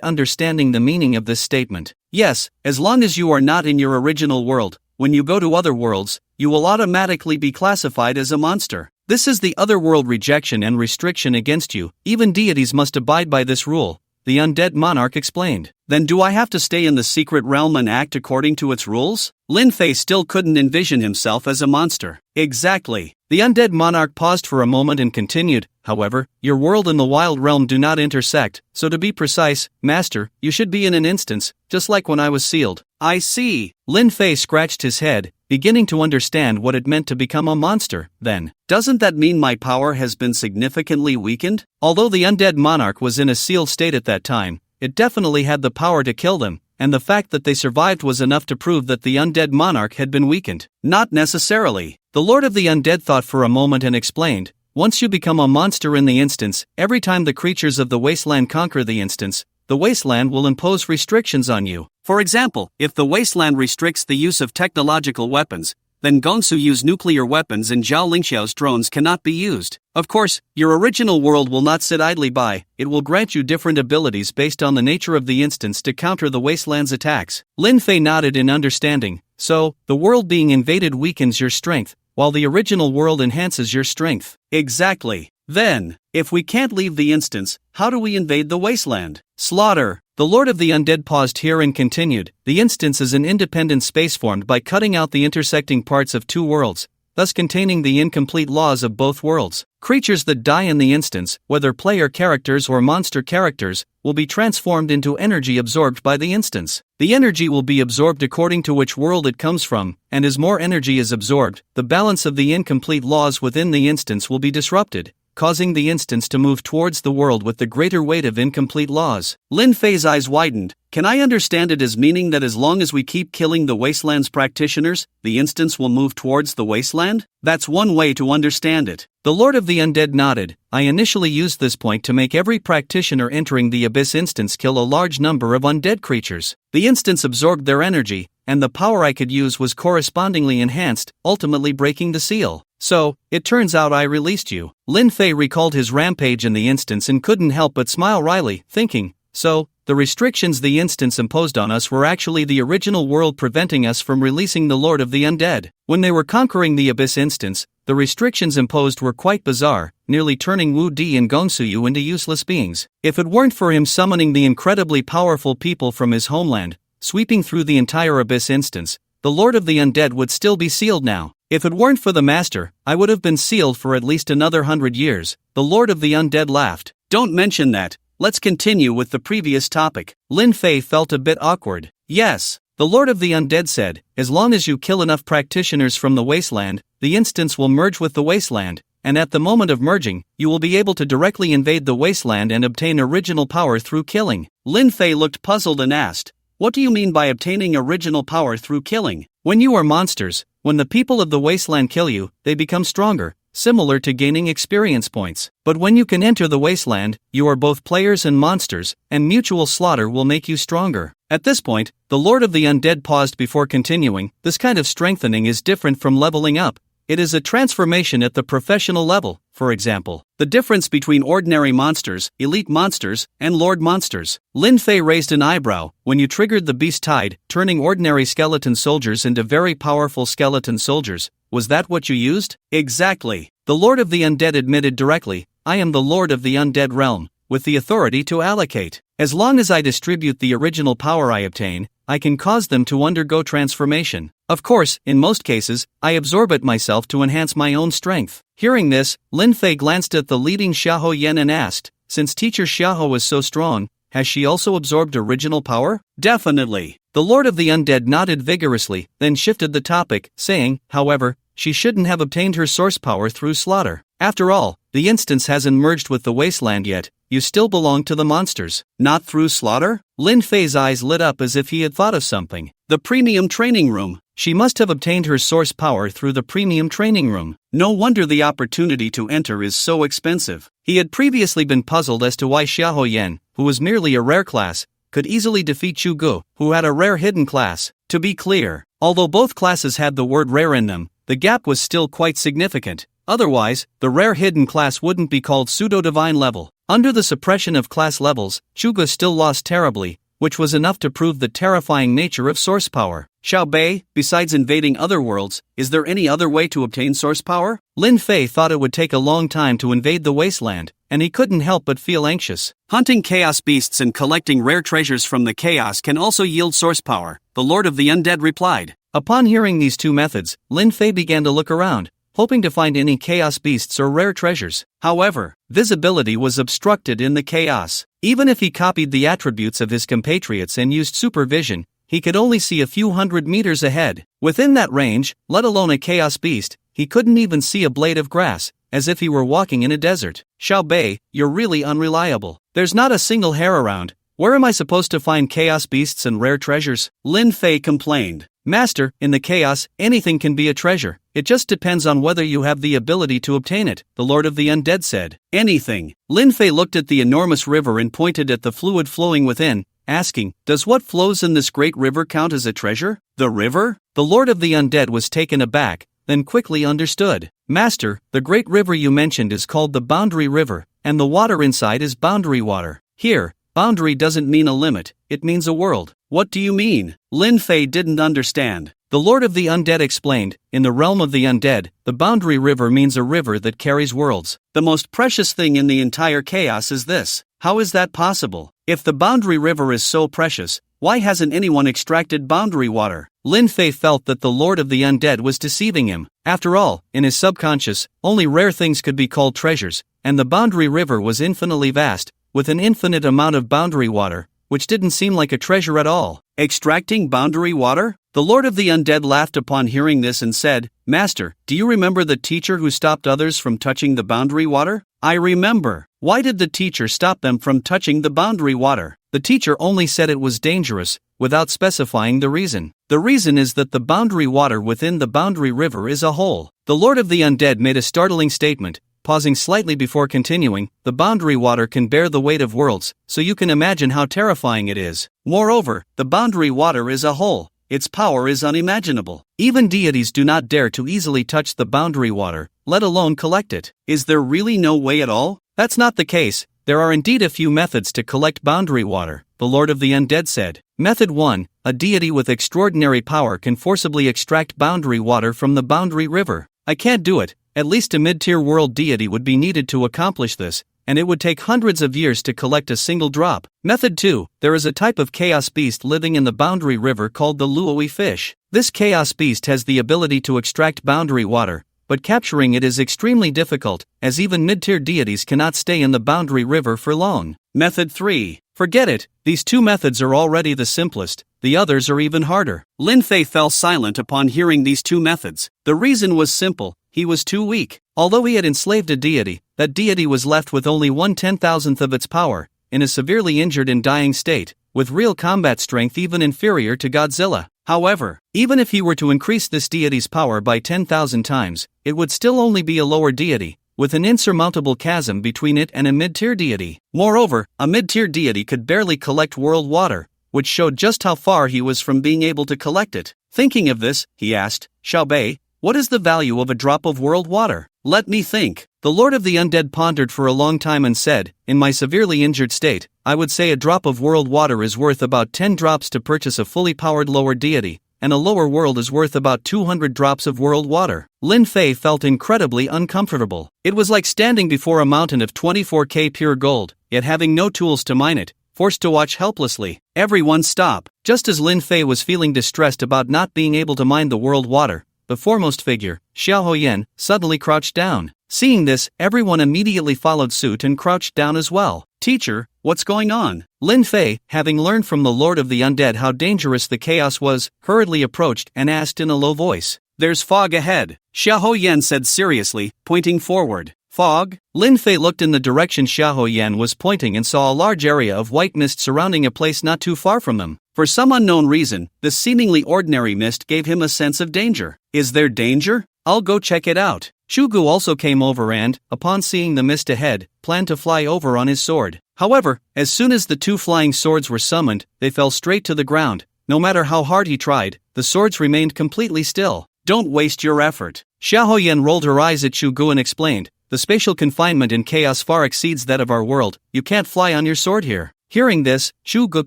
understanding the meaning of this statement. Yes, as long as you are not in your original world, when you go to other worlds, you will automatically be classified as a monster. This is the otherworld rejection and restriction against you. Even deities must abide by this rule, the undead monarch explained. Then do I have to stay in the secret realm and act according to its rules? Lin Fei still couldn't envision himself as a monster. Exactly. The undead monarch paused for a moment and continued, however, your world and the wild realm do not intersect, so to be precise, Master, you should be in an instance, just like when I was sealed. I see. Lin Fei scratched his head, beginning to understand what it meant to become a monster. Then, doesn't that mean my power has been significantly weakened? Although the undead monarch was in a sealed state at that time, it definitely had the power to kill them, and the fact that they survived was enough to prove that the undead monarch had been weakened. Not necessarily. The Lord of the Undead thought for a moment and explained, once you become a monster in the instance, every time the creatures of the wasteland conquer the instance, the wasteland will impose restrictions on you. For example, if the wasteland restricts the use of technological weapons, then Gongsu use nuclear weapons and Zhao Lingxiao's drones cannot be used. Of course, your original world will not sit idly by, it will grant you different abilities based on the nature of the instance to counter the wasteland's attacks. Lin Fei nodded in understanding. So, the world being invaded weakens your strength, while the original world enhances your strength. Exactly. Then, if we can't leave the instance, how do we invade the wasteland? Slaughter. The Lord of the Undead paused here and continued, the instance is an independent space formed by cutting out the intersecting parts of two worlds. thus containing the incomplete laws of both worlds. Creatures that die in the instance, whether player characters or monster characters, will be transformed into energy absorbed by the instance. The energy will be absorbed according to which world it comes from, and as more energy is absorbed, the balance of the incomplete laws within the instance will be disrupted, causing the instance to move towards the world with the greater weight of incomplete laws. Lin Fei's eyes widened. Can I understand it as meaning that as long as we keep killing the Wasteland's practitioners, the instance will move towards the Wasteland? That's one way to understand it. The Lord of the Undead nodded. I initially used this point to make every practitioner entering the Abyss instance kill a large number of undead creatures. The instance absorbed their energy, and the power I could use was correspondingly enhanced, ultimately breaking the seal. So, it turns out I released you. Lin Fei recalled his rampage in the instance and couldn't help but smile wryly, thinking, so, the restrictions the instance imposed on us were actually the original world preventing us from releasing the Lord of the Undead. When they were conquering the Abyss instance, the restrictions imposed were quite bizarre, nearly turning Wu Di and Gongsuyu into useless beings. If it weren't for him summoning the incredibly powerful people from his homeland, sweeping through the entire Abyss instance, the Lord of the Undead would still be sealed now. If it weren't for the Master, I would have been sealed for at least another 100 years. The Lord of the Undead laughed. Don't mention that. Let's continue with the previous topic. Lin Fei felt a bit awkward. Yes, the Lord of the Undead said, as long as you kill enough practitioners from the Wasteland, the instance will merge with the Wasteland, and at the moment of merging, you will be able to directly invade the Wasteland and obtain original power through killing. Lin Fei looked puzzled and asked, what do you mean by obtaining original power through killing? When you are monsters, when the people of the Wasteland kill you, they become stronger, similar to gaining experience points. But when you can enter the Wasteland, you are both players and monsters, and mutual slaughter will make you stronger. At this point, the Lord of the Undead paused before continuing. This kind of strengthening is different from leveling up. It is a transformation at the professional level, for example. The difference between ordinary monsters, elite monsters, and lord monsters. Lin Fei raised an eyebrow. When you triggered the Beast Tide, turning ordinary skeleton soldiers into very powerful skeleton soldiers, was that what you used? Exactly. The Lord of the Undead admitted directly, I am the Lord of the Undead realm, with the authority to allocate. As long as I distribute the original power I obtain, I can cause them to undergo transformation. Of course, in most cases, I absorb it myself to enhance my own strength. Hearing this, Lin Fei glanced at the leading Xiahou Yan and asked, since teacher Xiahou is so strong, has she also absorbed original power? Definitely. The Lord of the Undead nodded vigorously, then shifted the topic, saying, however, she shouldn't have obtained her source power through slaughter. After all, the instance hasn't merged with the Wasteland yet. You still belong to the monsters. Not through slaughter? Lin Fei's eyes lit up as if he had thought of something. The premium training room. She must have obtained her source power through the premium training room. No wonder the opportunity to enter is so expensive. He had previously been puzzled as to why Xiahou Yan, who was merely a rare class, could easily defeat Chu Gu, who had a rare hidden class. To be clear, although both classes had the word rare in them, the gap was still quite significant. Otherwise, the rare hidden class wouldn't be called pseudo-divine level. Under the suppression of class levels, Chu Gu still lost terribly, which was enough to prove the terrifying nature of source power. Xiao Bei, besides invading other worlds, is there any other way to obtain source power? Lin Fei thought it would take a long time to invade the Wasteland, and he couldn't help but feel anxious. Hunting chaos beasts and collecting rare treasures from the chaos can also yield source power, the Lord of the Undead replied. Upon hearing these two methods, Lin Fei began to look around, hoping to find any chaos beasts or rare treasures. However, visibility was obstructed in the chaos. Even if he copied the attributes of his compatriots and used supervision, he could only see a few hundred meters ahead. Within that range, let alone a chaos beast, he couldn't even see a blade of grass, as if he were walking in a desert. Xiao Bei, you're really unreliable. There's not a single hair around. Where am I supposed to find chaos beasts and rare treasures? Lin Fei complained. Master, in the chaos, anything can be a treasure. It just depends on whether you have the ability to obtain it, the Lord of the Undead said. Anything. Lin Fei looked at the enormous river and pointed at the fluid flowing within, asking, does what flows in this great river count as a treasure? The river? The Lord of the Undead was taken aback, then quickly understood. Master, the great river you mentioned is called the Boundary River, and the water inside is boundary water. Here, boundary doesn't mean a limit, it means a world. What do you mean? Lin Fei didn't understand. The Lord of the Undead explained, in the realm of the undead, the Boundary River means a river that carries worlds. The most precious thing in the entire chaos is this. How is that possible? If the Boundary River is so precious, Why hasn't anyone extracted boundary water? Lin Fei felt that the Lord of the Undead was deceiving him. After all, in his subconscious, only rare things could be called treasures, and the boundary river was infinitely vast, with an infinite amount of boundary water, which didn't seem like a treasure at all. Extracting boundary water? The Lord of the Undead laughed upon hearing this and said, Master, do you remember the teacher who stopped others from touching the boundary water? I remember. Why did the teacher stop them from touching the boundary water? The teacher only said it was dangerous, without specifying the reason. The reason is that the boundary water within the boundary river is a hole. The Lord of the Undead made a startling statement, pausing slightly before continuing. The boundary water can bear the weight of worlds, so you can imagine how terrifying it is. Moreover, the boundary water is a hole. Its power is unimaginable. Even deities do not dare to easily touch the boundary water, let alone collect it. Is there really no way at all? That's not the case. There are indeed a few methods to collect boundary water, the Lord of the Undead said. Method 1. A deity with extraordinary power can forcibly extract boundary water from the boundary river. I can't do it. At least a mid-tier world deity would be needed to accomplish this, and it would take hundreds of years to collect a single drop. Method 2. There is a type of chaos beast living in the boundary river called the Luoi fish. This chaos beast has the ability to extract boundary water, but capturing it is extremely difficult, as even mid-tier deities cannot stay in the boundary river for long. Method 3. Forget it, these two methods are already the simplest, the others are even harder. Lin Fei fell silent upon hearing these two methods. The reason was simple, he was too weak. Although he had enslaved a deity, that deity was left with only 1/10,000th of its power, in a severely injured and dying state, with real combat strength even inferior to Godzilla. However, even if he were to increase this deity's power by 10,000 times, it would still only be a lower deity, with an insurmountable chasm between it and a mid-tier deity. Moreover, a mid-tier deity could barely collect world water, which showed just how far he was from being able to collect it. Thinking of this, he asked, Xiaobei, what is the value of a drop of world water? Let me think. The Lord of the Undead pondered for a long time and said, in my severely injured state, I would say a drop of world water is worth about 10 drops to purchase a fully powered lower deity, and a lower world is worth about 200 drops of world water. Lin Fei felt incredibly uncomfortable. It was like standing before a mountain of 24K pure gold, yet having no tools to mine it, forced to watch helplessly. Everyone stop. Just as Lin Fei was feeling distressed about not being able to mine the world water, the foremost figure, Xiaohoyan, suddenly crouched down. Seeing this, everyone immediately followed suit and crouched down as well. Teacher, what's going on? Lin Fei, having learned from the Lord of the Undead how dangerous the chaos was, hurriedly approached and asked in a low voice. There's fog ahead, Xiaohoyan said seriously, pointing forward. Fog? Lin Fei looked in the direction Xiaohoyan was pointing and saw a large area of white mist surrounding a place not too far from them. For some unknown reason, this seemingly ordinary mist gave him a sense of danger. Is there danger? I'll go check it out. Chugu also came over and, upon seeing the mist ahead, planned to fly over on his sword. However, as soon as the two flying swords were summoned, they fell straight to the ground. No matter how hard he tried, the swords remained completely still. Don't waste your effort. Xiaohoyan rolled her eyes at Chugu and explained, the spatial confinement in chaos far exceeds that of our world, you can't fly on your sword here. Hearing this, Chugu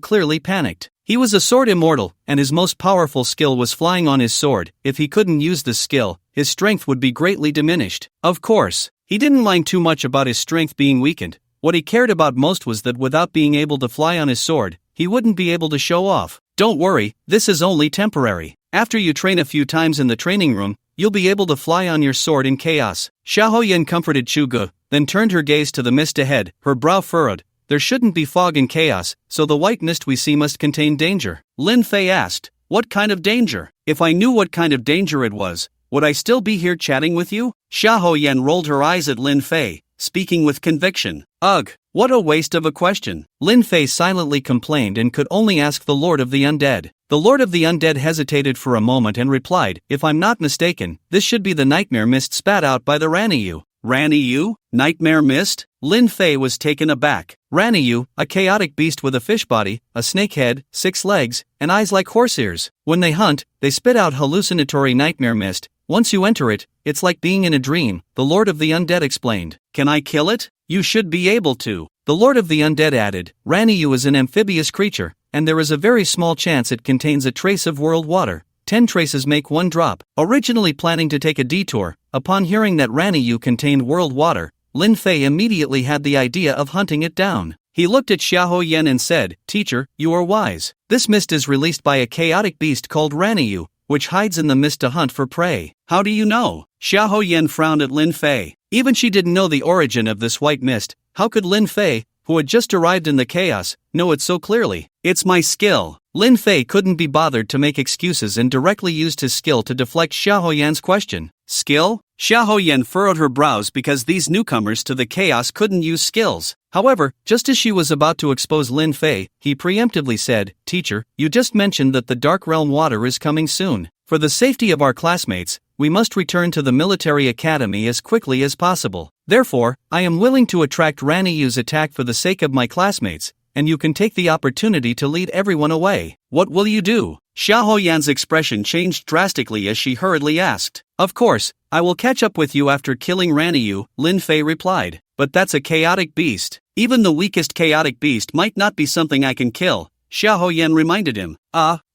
clearly panicked. He was a sword immortal, and his most powerful skill was flying on his sword. If he couldn't use this skill, his strength would be greatly diminished. Of course, he didn't mind too much about his strength being weakened. What he cared about most was that without being able to fly on his sword, he wouldn't be able to show off. Don't worry, this is only temporary. After you train a few times in the training room, you'll be able to fly on your sword in chaos. Xiaohoyan comforted Chugu, then turned her gaze to the mist ahead, her brow furrowed. There shouldn't be fog in chaos, so the white mist we see must contain danger. Lin Fei asked, what kind of danger? If I knew what kind of danger it was, would I still be here chatting with you? Xiaohoyan rolled her eyes at Lin Fei, speaking with conviction. Ugh, what a waste of a question. Lin Fei silently complained and could only ask the Lord of the Undead. The Lord of the Undead hesitated for a moment and replied, if I'm not mistaken, this should be the nightmare mist spat out by the Raniyu. Raniyu? Nightmare mist? Lin Fei was taken aback. Raniyu, a chaotic beast with a fish body, a snake head, 6 legs, and eyes like horse ears. When they hunt, they spit out hallucinatory nightmare mist. Once you enter it, it's like being in a dream, the Lord of the Undead explained. Can I kill it? You should be able to. The Lord of the Undead added, Raniyu is an amphibious creature, and there is a very small chance it contains a trace of world water. 10 traces make 1 drop. Originally planning to take a detour, upon hearing that Raniyu contained world water, Lin Fei immediately had the idea of hunting it down. He looked at Xiahou Yan and said, "Teacher, you are wise. This mist is released by a chaotic beast called Raniyu, which hides in the mist to hunt for prey." "How do you know?" Xiahou Yan frowned at Lin Fei. Even she didn't know the origin of this white mist. How could Lin Fei, who had just arrived in the chaos, know it so clearly? "It's my skill." Lin Fei couldn't be bothered to make excuses and directly used his skill to deflect Xiahou Yan's question. Skill? Xiahou Yan furrowed her brows because these newcomers to the chaos couldn't use skills. However, just as she was about to expose Lin Fei, he preemptively said, "Teacher, you just mentioned that the Dark Realm water is coming soon. For the safety of our classmates, we must return to the military academy as quickly as possible. Therefore, I am willing to attract Raniyu's attack for the sake of my classmates, and you can take the opportunity to lead everyone away. What will you do?" Xiahou Yan's expression changed drastically as she hurriedly asked. "Of course, I will catch up with you after killing Raniyu," Lin Fei replied. "But that's a chaotic beast. Even the weakest chaotic beast might not be something I can kill," Xiahou Yan reminded him.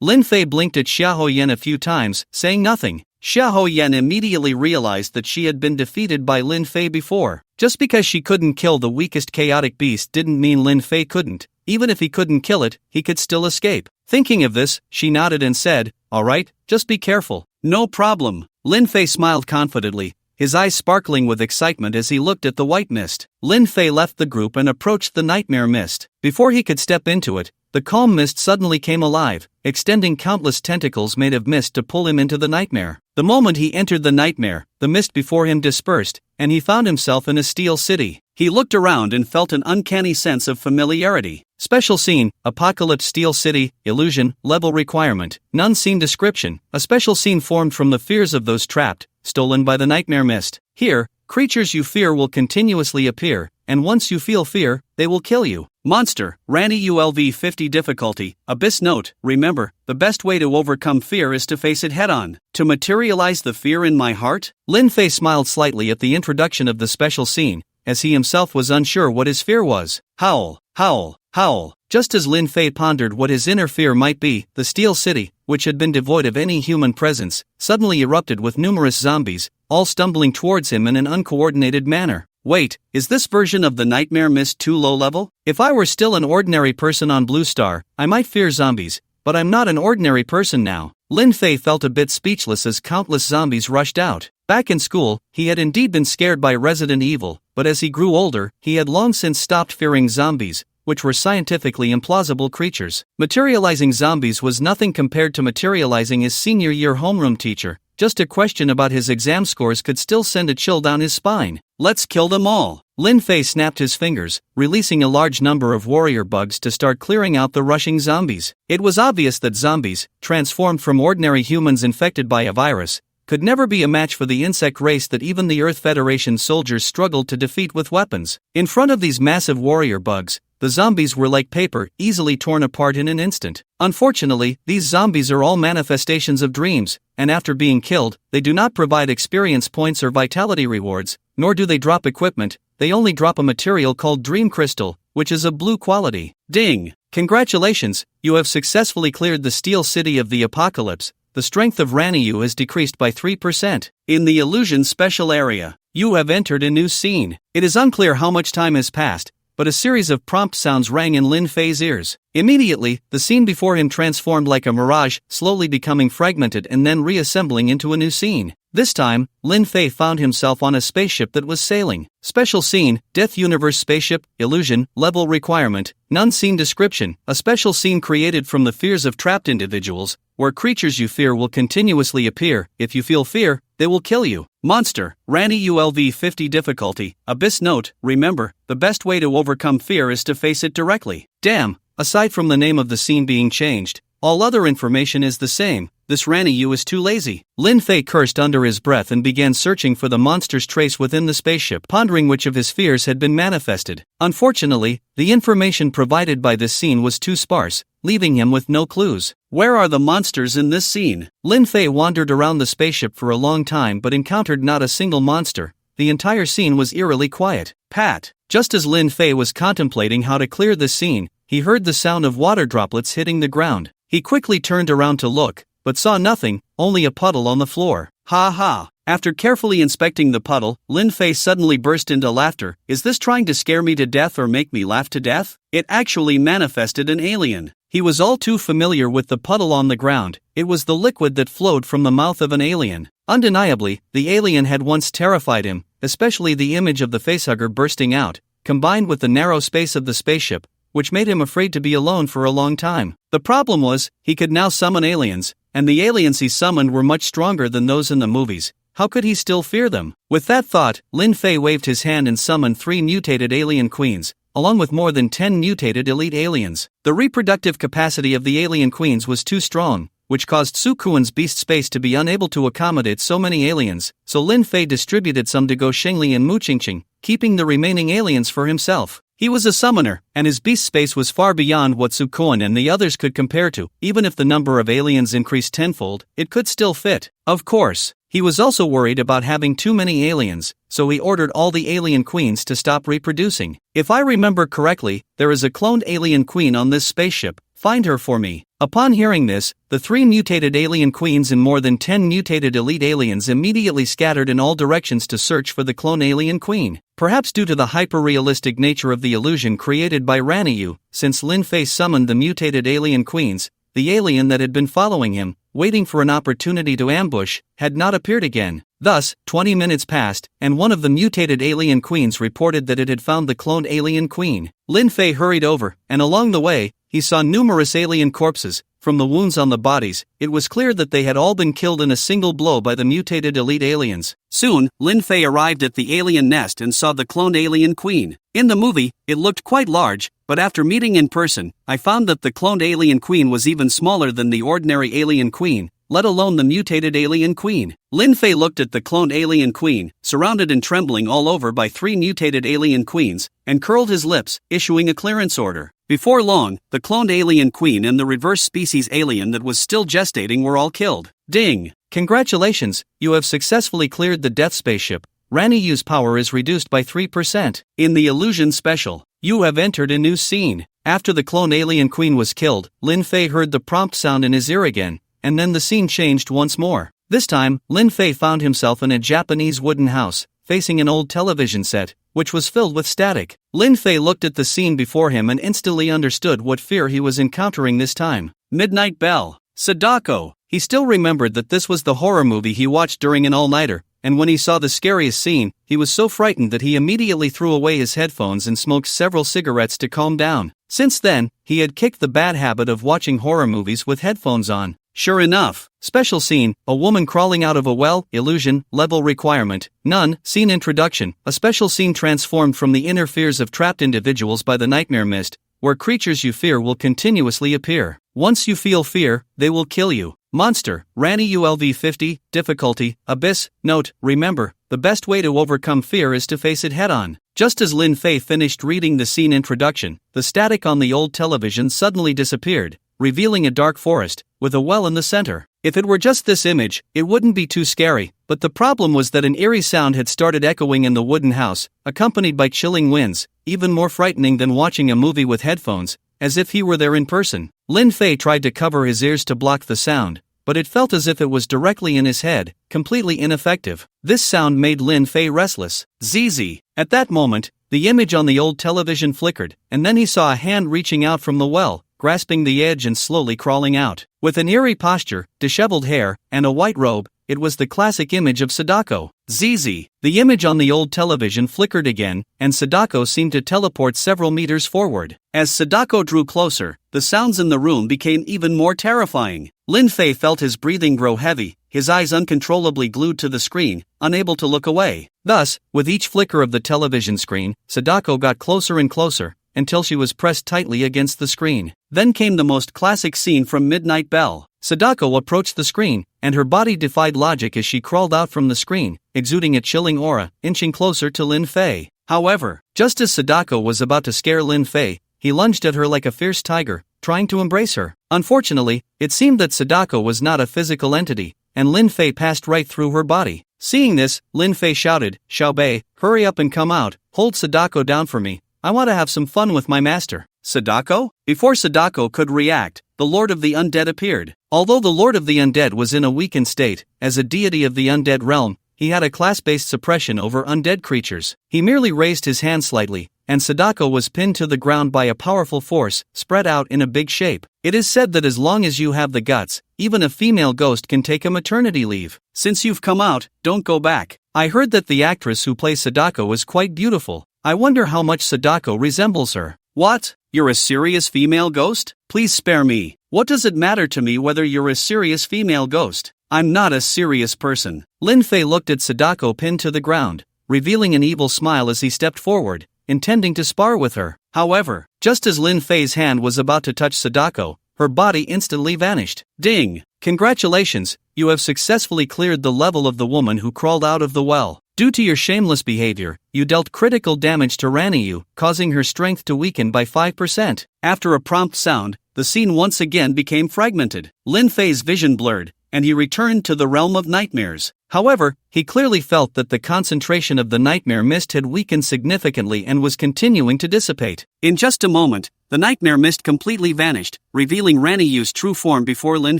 Lin Fei blinked at Xiahou Yan a few times, saying nothing. Xiahou Yan immediately realized that she had been defeated by Lin Fei before. Just because she couldn't kill the weakest chaotic beast didn't mean Lin Fei couldn't. Even if he couldn't kill it, he could still escape. Thinking of this, she nodded and said, "All right, just be careful." "No problem." Lin Fei smiled confidently, his eyes sparkling with excitement as he looked at the white mist. Lin Fei left the group and approached the nightmare mist. Before he could step into it, the calm mist suddenly came alive, extending countless tentacles made of mist to pull him into the nightmare. The moment he entered the nightmare, the mist before him dispersed, and he found himself in a steel city. He looked around and felt an uncanny sense of familiarity. Special scene, Apocalypse Steel City, illusion, level requirement, none scene description. A special scene formed from the fears of those trapped, stolen by the nightmare mist. Here, creatures you fear will continuously appear, and once you feel fear, they will kill you. Monster, Rani ULV 50 difficulty, Abyss note, remember, the best way to overcome fear is to face it head-on. To materialize the fear in my heart? Lin Fei smiled slightly at the introduction of the special scene, as he himself was unsure what his fear was. Howl, howl, howl. Just as Lin Fei pondered what his inner fear might be, the Steel City, which had been devoid of any human presence, suddenly erupted with numerous zombies, all stumbling towards him in an uncoordinated manner. Wait, is this version of the nightmare mist too low level? If I were still an ordinary person on Blue Star, I might fear zombies, but I'm not an ordinary person now. Lin Fei felt a bit speechless as countless zombies rushed out. Back in school, he had indeed been scared by Resident Evil, but as he grew older, he had long since stopped fearing zombies, which were scientifically implausible creatures. Materializing zombies was nothing compared to materializing his senior year homeroom teacher. Just a question about his exam scores could still send a chill down his spine. Let's kill them all. Lin Fei snapped his fingers, releasing a large number of warrior bugs to start clearing out the rushing zombies. It was obvious that zombies, transformed from ordinary humans infected by a virus, could never be a match for the insect race that even the Earth Federation soldiers struggled to defeat with weapons. In front of these massive warrior bugs, the zombies were like paper, easily torn apart in an instant. Unfortunately, these zombies are all manifestations of dreams, and after being killed, they do not provide experience points or vitality rewards, nor do they drop equipment. They only drop a material called Dream Crystal, which is of blue quality. Ding! Congratulations, you have successfully cleared the Steel City of the Apocalypse. The strength of Raniyu has decreased by 3%. In the Illusion Special Area, you have entered a new scene. It is unclear how much time has passed, but a series of prompt sounds rang in Lin Fei's ears. Immediately, the scene before him transformed like a mirage, slowly becoming fragmented and then reassembling into a new scene. This time, Lin Fei found himself on a spaceship that was sailing. Special scene, Death Universe Spaceship, Illusion, Level Requirement, None Scene Description. A special scene created from the fears of trapped individuals, where creatures you fear will continuously appear. If you feel fear, they will kill you. Monster, Rani ULV 50 difficulty, Abyss note, remember, the best way to overcome fear is to face it directly. Damn, aside from the name of the scene being changed, all other information is the same. This Raniyu is too lazy. Lin Fei cursed under his breath and began searching for the monster's trace within the spaceship, pondering which of his fears had been manifested. Unfortunately, the information provided by this scene was too sparse, leaving him with no clues. Where are the monsters in this scene? Lin Fei wandered around the spaceship for a long time but encountered not a single monster. The entire scene was eerily quiet. Pat! Just as Lin Fei was contemplating how to clear this scene, he heard the sound of water droplets hitting the ground. He quickly turned around to look, but saw nothing, only a puddle on the floor. Ha ha. After carefully inspecting the puddle, Lin Fei suddenly burst into laughter. Is this trying to scare me to death or make me laugh to death? It actually manifested an alien. He was all too familiar with the puddle on the ground. It was the liquid that flowed from the mouth of an alien. Undeniably, the alien had once terrified him, especially the image of the facehugger bursting out, combined with the narrow space of the spaceship, which made him afraid to be alone for a long time. The problem was, he could now summon aliens, and the aliens he summoned were much stronger than those in the movies. How could he still fear them? With that thought, Lin Fei waved his hand and summoned 3 mutated alien queens, along with more than 10 mutated elite aliens. The reproductive capacity of the alien queens was too strong, which caused Su Kuan's beast space to be unable to accommodate so many aliens, so Lin Fei distributed some to Go Xingli and Mu Qingqing, keeping the remaining aliens for himself. He was a summoner, and his beast space was far beyond what Su Kuan and the others could compare to. Even if the number of aliens increased tenfold, it could still fit. Of course, he was also worried about having too many aliens, so he ordered all the alien queens to stop reproducing. If I remember correctly, there is a cloned alien queen on this spaceship. Find her for me. Upon hearing this, the 3 mutated alien queens and more than 10 mutated elite aliens immediately scattered in all directions to search for the clone alien queen. Perhaps due to the hyper-realistic nature of the illusion created by Raniyu, since Lin Fei summoned the mutated alien queens, the alien that had been following him, waiting for an opportunity to ambush, had not appeared again. Thus, 20 minutes passed, and one of the mutated alien queens reported that it had found the cloned alien queen. Lin Fei hurried over, and along the way, he saw numerous alien corpses. From the wounds on the bodies, it was clear that they had all been killed in a single blow by the mutated elite aliens. Soon, Lin Fei arrived at the alien nest and saw the cloned alien queen. In the movie, it looked quite large, but after meeting in person, I found that the cloned alien queen was even smaller than the ordinary alien queen, let alone the mutated alien queen. Lin Fei looked at the cloned alien queen, surrounded and trembling all over by 3 mutated alien queens, and curled his lips, issuing a clearance order. Before long, the cloned alien queen and the reverse species alien that was still gestating were all killed. Ding! Congratulations, you have successfully cleared the death spaceship. Raniyu's power is reduced by 3%. In the illusion special, you have entered a new scene. After the cloned alien queen was killed, Lin Fei heard the prompt sound in his ear again, and then the scene changed once more. This time, Lin Fei found himself in a Japanese wooden house, facing an old television set, which was filled with static. Lin Fei looked at the scene before him and instantly understood what fear he was encountering this time. Midnight Bell. Sadako. He still remembered that this was the horror movie he watched during an all-nighter, and when he saw the scariest scene, he was so frightened that he immediately threw away his headphones and smoked several cigarettes to calm down. Since then, he had kicked the bad habit of watching horror movies with headphones on. Sure enough, special scene, a woman crawling out of a well, illusion, level requirement, none, scene introduction, a special scene transformed from the inner fears of trapped individuals by the nightmare mist, where creatures you fear will continuously appear. Once you feel fear, they will kill you. Monster, Rani ULV 50, difficulty, abyss. Note, remember, the best way to overcome fear is to face it head-on. Just as Lin Fei finished reading the scene introduction, the static on the old television suddenly disappeared, revealing a dark forest, with a well in the center. If it were just this image, it wouldn't be too scary, but the problem was that an eerie sound had started echoing in the wooden house, accompanied by chilling winds, even more frightening than watching a movie with headphones, as if he were there in person. Lin Fei tried to cover his ears to block the sound, but it felt as if it was directly in his head, completely ineffective. This sound made Lin Fei restless. ZZ. At that moment, the image on the old television flickered, and then he saw a hand reaching out from the well, grasping the edge and slowly crawling out. With an eerie posture, disheveled hair, and a white robe, it was the classic image of Sadako. ZZ. The image on the old television flickered again, and Sadako seemed to teleport several meters forward. As Sadako drew closer, the sounds in the room became even more terrifying. Lin Fei felt his breathing grow heavy, his eyes uncontrollably glued to the screen, unable to look away. Thus, with each flicker of the television screen, Sadako got closer and closer, until she was pressed tightly against the screen. Then came the most classic scene from Midnight Bell. Sadako approached the screen, and her body defied logic as she crawled out from the screen, exuding a chilling aura, inching closer to Lin Fei. However, just as Sadako was about to scare Lin Fei, he lunged at her like a fierce tiger, trying to embrace her. Unfortunately, it seemed that Sadako was not a physical entity, and Lin Fei passed right through her body. Seeing this, Lin Fei shouted, "Xiaobei, hurry up and come out, hold Sadako down for me. I want to have some fun with my master." Sadako? Before Sadako could react, the Lord of the Undead appeared. Although the Lord of the Undead was in a weakened state, as a deity of the undead realm, he had a class-based suppression over undead creatures. He merely raised his hand slightly, and Sadako was pinned to the ground by a powerful force, spread out in a big shape. It is said that as long as you have the guts, even a female ghost can take a maternity leave. Since you've come out, don't go back. I heard that the actress who plays Sadako is quite beautiful. I wonder how much Sadako resembles her. What? You're a serious female ghost? Please spare me. What does it matter to me whether you're a serious female ghost? I'm not a serious person. Lin Fei looked at Sadako pinned to the ground, revealing an evil smile as he stepped forward, intending to spar with her. However, just as Lin Fei's hand was about to touch Sadako, her body instantly vanished. Ding! Congratulations, you have successfully cleared the level of the woman who crawled out of the well. Due to your shameless behavior, you dealt critical damage to Raniyu, causing her strength to weaken by 5%. After a prompt sound, the scene once again became fragmented. Lin Fei's vision blurred, and he returned to the realm of nightmares. However, he clearly felt that the concentration of the nightmare mist had weakened significantly and was continuing to dissipate. In just a moment, the nightmare mist completely vanished, revealing Raniyu's true form before Lin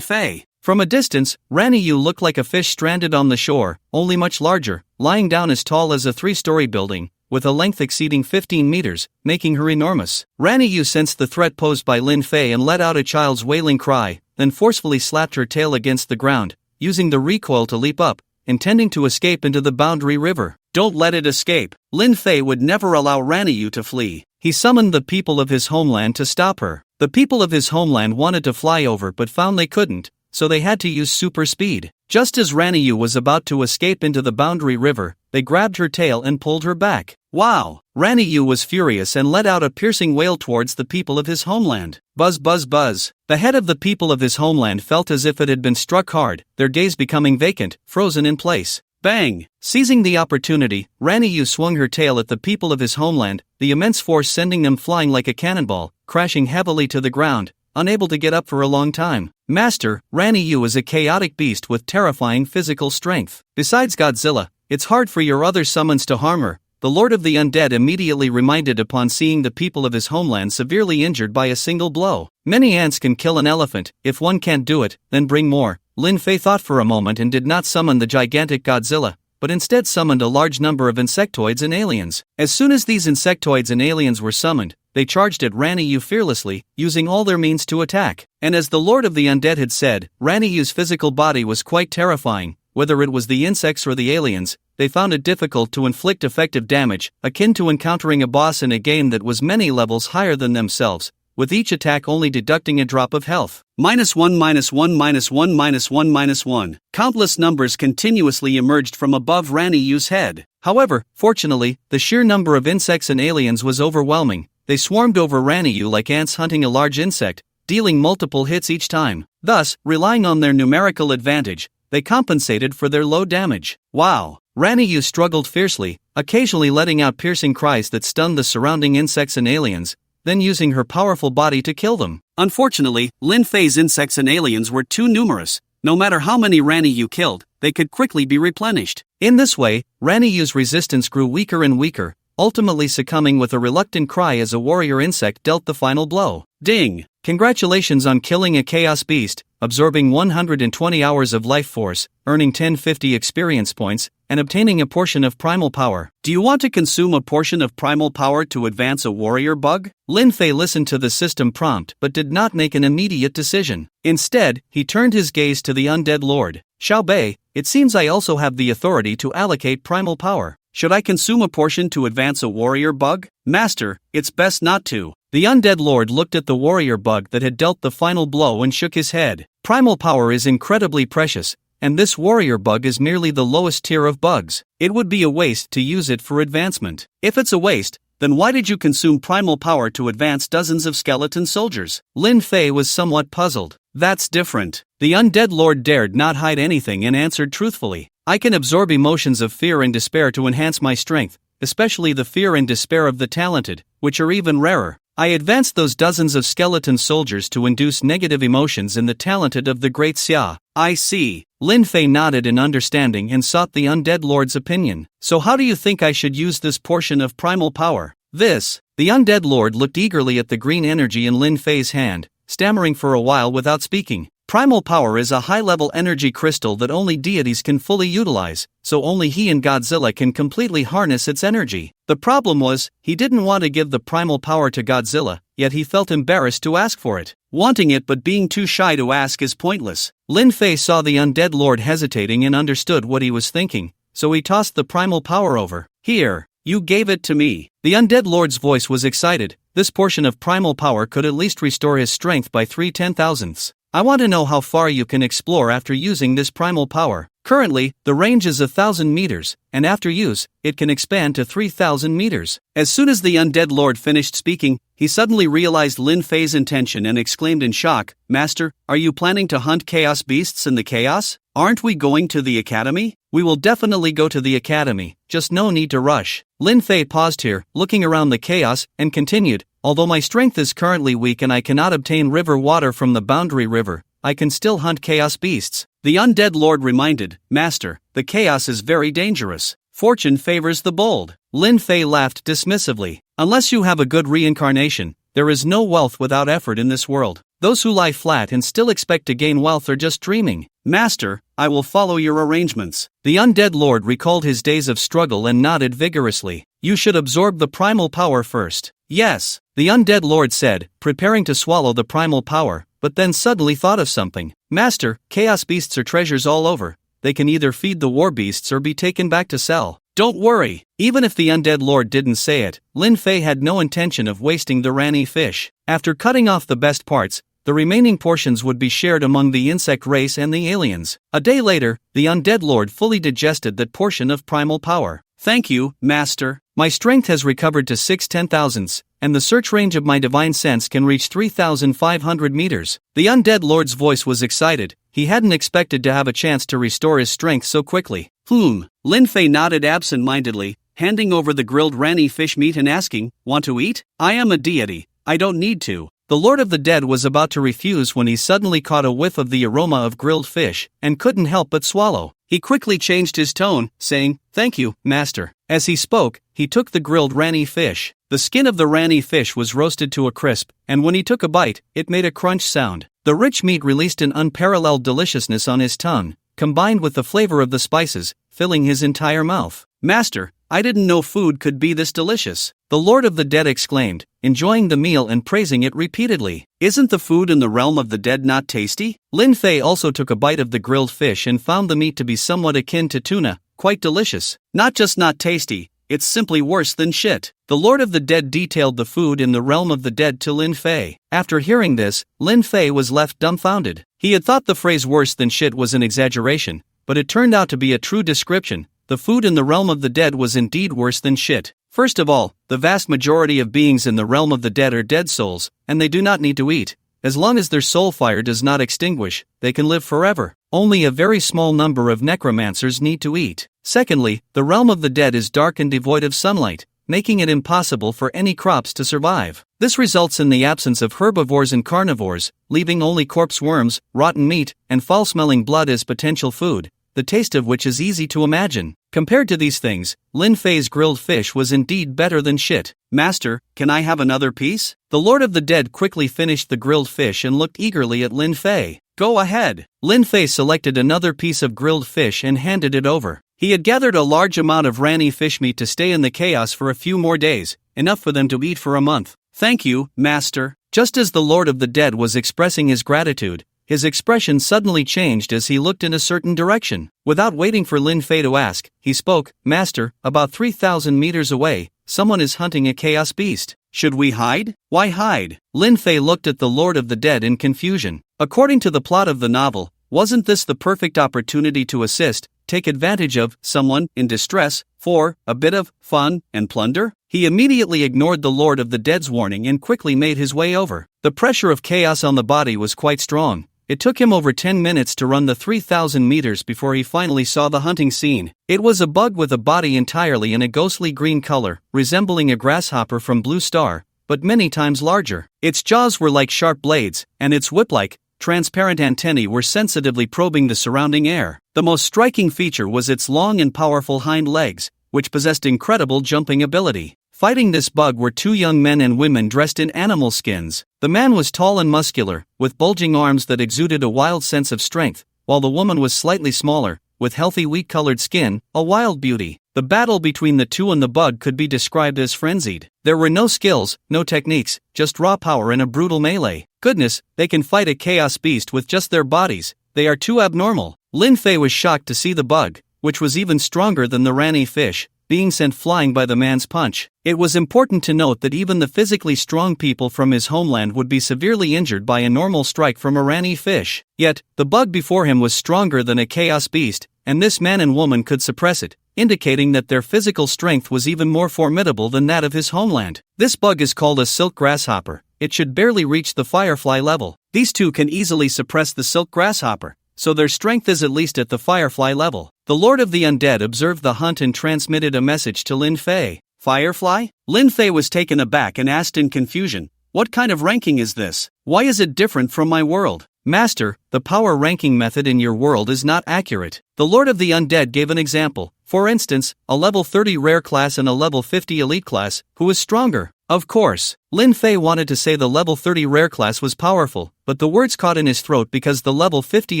Fei. From a distance, Raniyu looked like a fish stranded on the shore, only much larger, lying down as tall as a 3-story building, with a length exceeding 15 meters, making her enormous. Raniyu sensed the threat posed by Lin Fei and let out a child's wailing cry, then forcefully slapped her tail against the ground, using the recoil to leap up, intending to escape into the Boundary River. Don't let it escape. Lin Fei would never allow Raniyu to flee. He summoned the people of his homeland to stop her. The people of his homeland wanted to fly over but found they couldn't, so they had to use super speed. Just as Raniyu was about to escape into the Boundary River, they grabbed her tail and pulled her back. Wow! Raniyu was furious and let out a piercing wail towards the people of his homeland. Buzz buzz buzz. The head of the people of his homeland felt as if it had been struck hard, their gaze becoming vacant, frozen in place. Bang! Seizing the opportunity, Raniyu swung her tail at the people of his homeland, the immense force sending them flying like a cannonball, crashing heavily to the ground, unable to get up for a long time. Master, Raniyu is a chaotic beast with terrifying physical strength. Besides Godzilla, it's hard for your other summons to harm her, the Lord of the Undead immediately reminded upon seeing the people of his homeland severely injured by a single blow. Many ants can kill an elephant. If one can't do it, then bring more. Lin Fei thought for a moment and did not summon the gigantic Godzilla, but instead summoned a large number of insectoids and aliens. As soon as these insectoids and aliens were summoned, they charged at Raniyu fearlessly, using all their means to attack. And as the Lord of the Undead had said, Raniyu's physical body was quite terrifying. Whether it was the insects or the aliens, they found it difficult to inflict effective damage, akin to encountering a boss in a game that was many levels higher than themselves, with each attack only deducting a drop of health. -1 -1 -1 -1 -1. Countless numbers continuously emerged from above Raniyu's head. However, fortunately, the sheer number of insects and aliens was overwhelming. They swarmed over Raniyu like ants hunting a large insect, dealing multiple hits each time. Thus, relying on their numerical advantage, they compensated for their low damage. Wow! Raniyu struggled fiercely, occasionally letting out piercing cries that stunned the surrounding insects and aliens, then using her powerful body to kill them. Unfortunately, Lin Fei's insects and aliens were too numerous. No matter how many Raniyu killed, they could quickly be replenished. In this way, Raniyu's resistance grew weaker and weaker, ultimately succumbing with a reluctant cry as a warrior insect dealt the final blow. Ding! Congratulations on killing a chaos beast, absorbing 120 hours of life force, earning 1050 experience points, and obtaining a portion of primal power. Do you want to consume a portion of primal power to advance a warrior bug? Lin Fei listened to the system prompt but did not make an immediate decision. Instead, he turned his gaze to the undead lord. Xiao Bei, it seems I also have the authority to allocate primal power. Should I consume a portion to advance a warrior bug? Master, it's best not to. The undead lord looked at the warrior bug that had dealt the final blow and shook his head. Primal power is incredibly precious, and this warrior bug is merely the lowest tier of bugs. It would be a waste to use it for advancement. If it's a waste, then why did you consume primal power to advance dozens of skeleton soldiers? Lin Fei was somewhat puzzled. That's different. The undead lord dared not hide anything and answered truthfully. I can absorb emotions of fear and despair to enhance my strength, especially the fear and despair of the talented, which are even rarer. I advanced those dozens of skeleton soldiers to induce negative emotions in the talented of the great Xia. I see. Lin Fei nodded in understanding and sought the undead lord's opinion. So how do you think I should use this portion of primal power? The undead lord looked eagerly at the green energy in Lin Fei's hand, stammering for a while without speaking. Primal power is a high-level energy crystal that only deities can fully utilize, so only he and Godzilla can completely harness its energy. The problem was, he didn't want to give the primal power to Godzilla, yet he felt embarrassed to ask for it. Wanting it but being too shy to ask is pointless. Lin Fei saw the undead lord hesitating and understood what he was thinking, so he tossed the primal power over. Here, you gave it to me. The undead lord's voice was excited. This portion of primal power could at least restore his strength by 3/10,000ths. I want to know how far you can explore after using this primal power. Currently, the range is 1,000 meters, and after use, it can expand to 3,000 meters. As soon as the undead lord finished speaking, he suddenly realized Lin Fei's intention and exclaimed in shock, "Master, are you planning to hunt chaos beasts in the chaos? Aren't we going to the academy?" "We will definitely go to the academy, just no need to rush." Lin Fei paused here, looking around the chaos, and continued, "Although my strength is currently weak and I cannot obtain river water from the boundary river, I can still hunt chaos beasts." The undead lord reminded, "Master, the chaos is very dangerous. Fortune favors the bold." Lin Fei laughed dismissively. "Unless you have a good reincarnation, there is no wealth without effort in this world. Those who lie flat and still expect to gain wealth are just dreaming." "Master, I will follow your arrangements." The undead lord recalled his days of struggle and nodded vigorously. "You should absorb the primal power first." "Yes," the undead lord said, preparing to swallow the primal power, but then suddenly thought of something. "Master, chaos beasts are treasures all over. They can either feed the war beasts or be taken back to sell." "Don't worry." Even if the undead lord didn't say it, Lin Fei had no intention of wasting the Rani fish. After cutting off the best parts, the remaining portions would be shared among the insect race and the aliens. A day later, the undead lord fully digested that portion of primal power. "Thank you, Master. My strength has recovered to 6/10,000ths, and the search range of my divine sense can reach 3,500 meters. The undead lord's voice was excited. He hadn't expected to have a chance to restore his strength so quickly. Lin Fei nodded absent-mindedly, handing over the grilled Rani fish meat and asking, "Want to eat? I am a deity. I don't need to." The Lord of the Dead was about to refuse when he suddenly caught a whiff of the aroma of grilled fish, and couldn't help but swallow. He quickly changed his tone, saying, "Thank you, Master." As he spoke, he took the grilled Rani fish. The skin of the Rani fish was roasted to a crisp, and when he took a bite, it made a crunch sound. The rich meat released an unparalleled deliciousness on his tongue, combined with the flavor of the spices, filling his entire mouth. "Master, I didn't know food could be this delicious," the Lord of the Dead exclaimed, enjoying the meal and praising it repeatedly. "Isn't the food in the realm of the dead not tasty?" Lin Fei also took a bite of the grilled fish and found the meat to be somewhat akin to tuna, quite delicious. "Not just not tasty, it's simply worse than shit." The Lord of the Dead detailed the food in the realm of the dead to Lin Fei. After hearing this, Lin Fei was left dumbfounded. He had thought the phrase worse than shit was an exaggeration, but it turned out to be a true description. The food in the realm of the dead was indeed worse than shit. First of all, the vast majority of beings in the realm of the dead are dead souls, and they do not need to eat. As long as their soul fire does not extinguish, they can live forever. Only a very small number of necromancers need to eat. Secondly, the realm of the dead is dark and devoid of sunlight, making it impossible for any crops to survive. This results in the absence of herbivores and carnivores, leaving only corpse worms, rotten meat, and foul-smelling blood as potential food, the taste of which is easy to imagine. Compared to these things, Lin Fei's grilled fish was indeed better than shit. "Master, can I have another piece?" The Lord of the Dead quickly finished the grilled fish and looked eagerly at Lin Fei. "Go ahead." Lin Fei selected another piece of grilled fish and handed it over. He had gathered a large amount of Rani fish meat to stay in the chaos for a few more days, enough for them to eat for a month. "Thank you, Master." Just as the Lord of the Dead was expressing his gratitude, his expression suddenly changed as he looked in a certain direction. Without waiting for Lin Fei to ask, he spoke, "Master, about 3,000 meters away, someone is hunting a chaos beast. Should we hide?" "Why hide?" Lin Fei looked at the Lord of the Dead in confusion. According to the plot of the novel, wasn't this the perfect opportunity to assist, take advantage of, someone in distress, for a bit of fun and plunder? He immediately ignored the Lord of the Dead's warning and quickly made his way over. The pressure of chaos on the body was quite strong. It took him over 10 minutes to run the 3,000 meters before he finally saw the hunting scene. It was a bug with a body entirely in a ghostly green color, resembling a grasshopper from Blue Star, but many times larger. Its jaws were like sharp blades, and its whip-like, transparent antennae were sensitively probing the surrounding air. The most striking feature was its long and powerful hind legs, which possessed incredible jumping ability. Fighting this bug were two young men and women dressed in animal skins. The man was tall and muscular, with bulging arms that exuded a wild sense of strength, while the woman was slightly smaller, with healthy wheat-colored skin, a wild beauty. The battle between the two and the bug could be described as frenzied. There were no skills, no techniques, just raw power and a brutal melee. Goodness, they can fight a chaos beast with just their bodies. They are too abnormal. Lin Fei was shocked to see the bug, which was even stronger than the Rani fish, being sent flying by the man's punch. It was important to note that even the physically strong people from his homeland would be severely injured by a normal strike from a Rani fish. Yet, the bug before him was stronger than a chaos beast, and this man and woman could suppress it, indicating that their physical strength was even more formidable than that of his homeland. This bug is called a silk grasshopper. It should barely reach the firefly level. These two can easily suppress the silk grasshopper, so their strength is at least at the firefly level. The Lord of the Undead observed the hunt and transmitted a message to Lin Fei. Firefly? Lin Fei was taken aback and asked in confusion, "What kind of ranking is this? Why is it different from my world?" "Master, the power ranking method in your world is not accurate." The Lord of the Undead gave an example. For instance, a level 30 rare class and a level 50 elite class, who is stronger? Of course, Lin Fei wanted to say the level 30 rare class was powerful, but the words caught in his throat because the level 50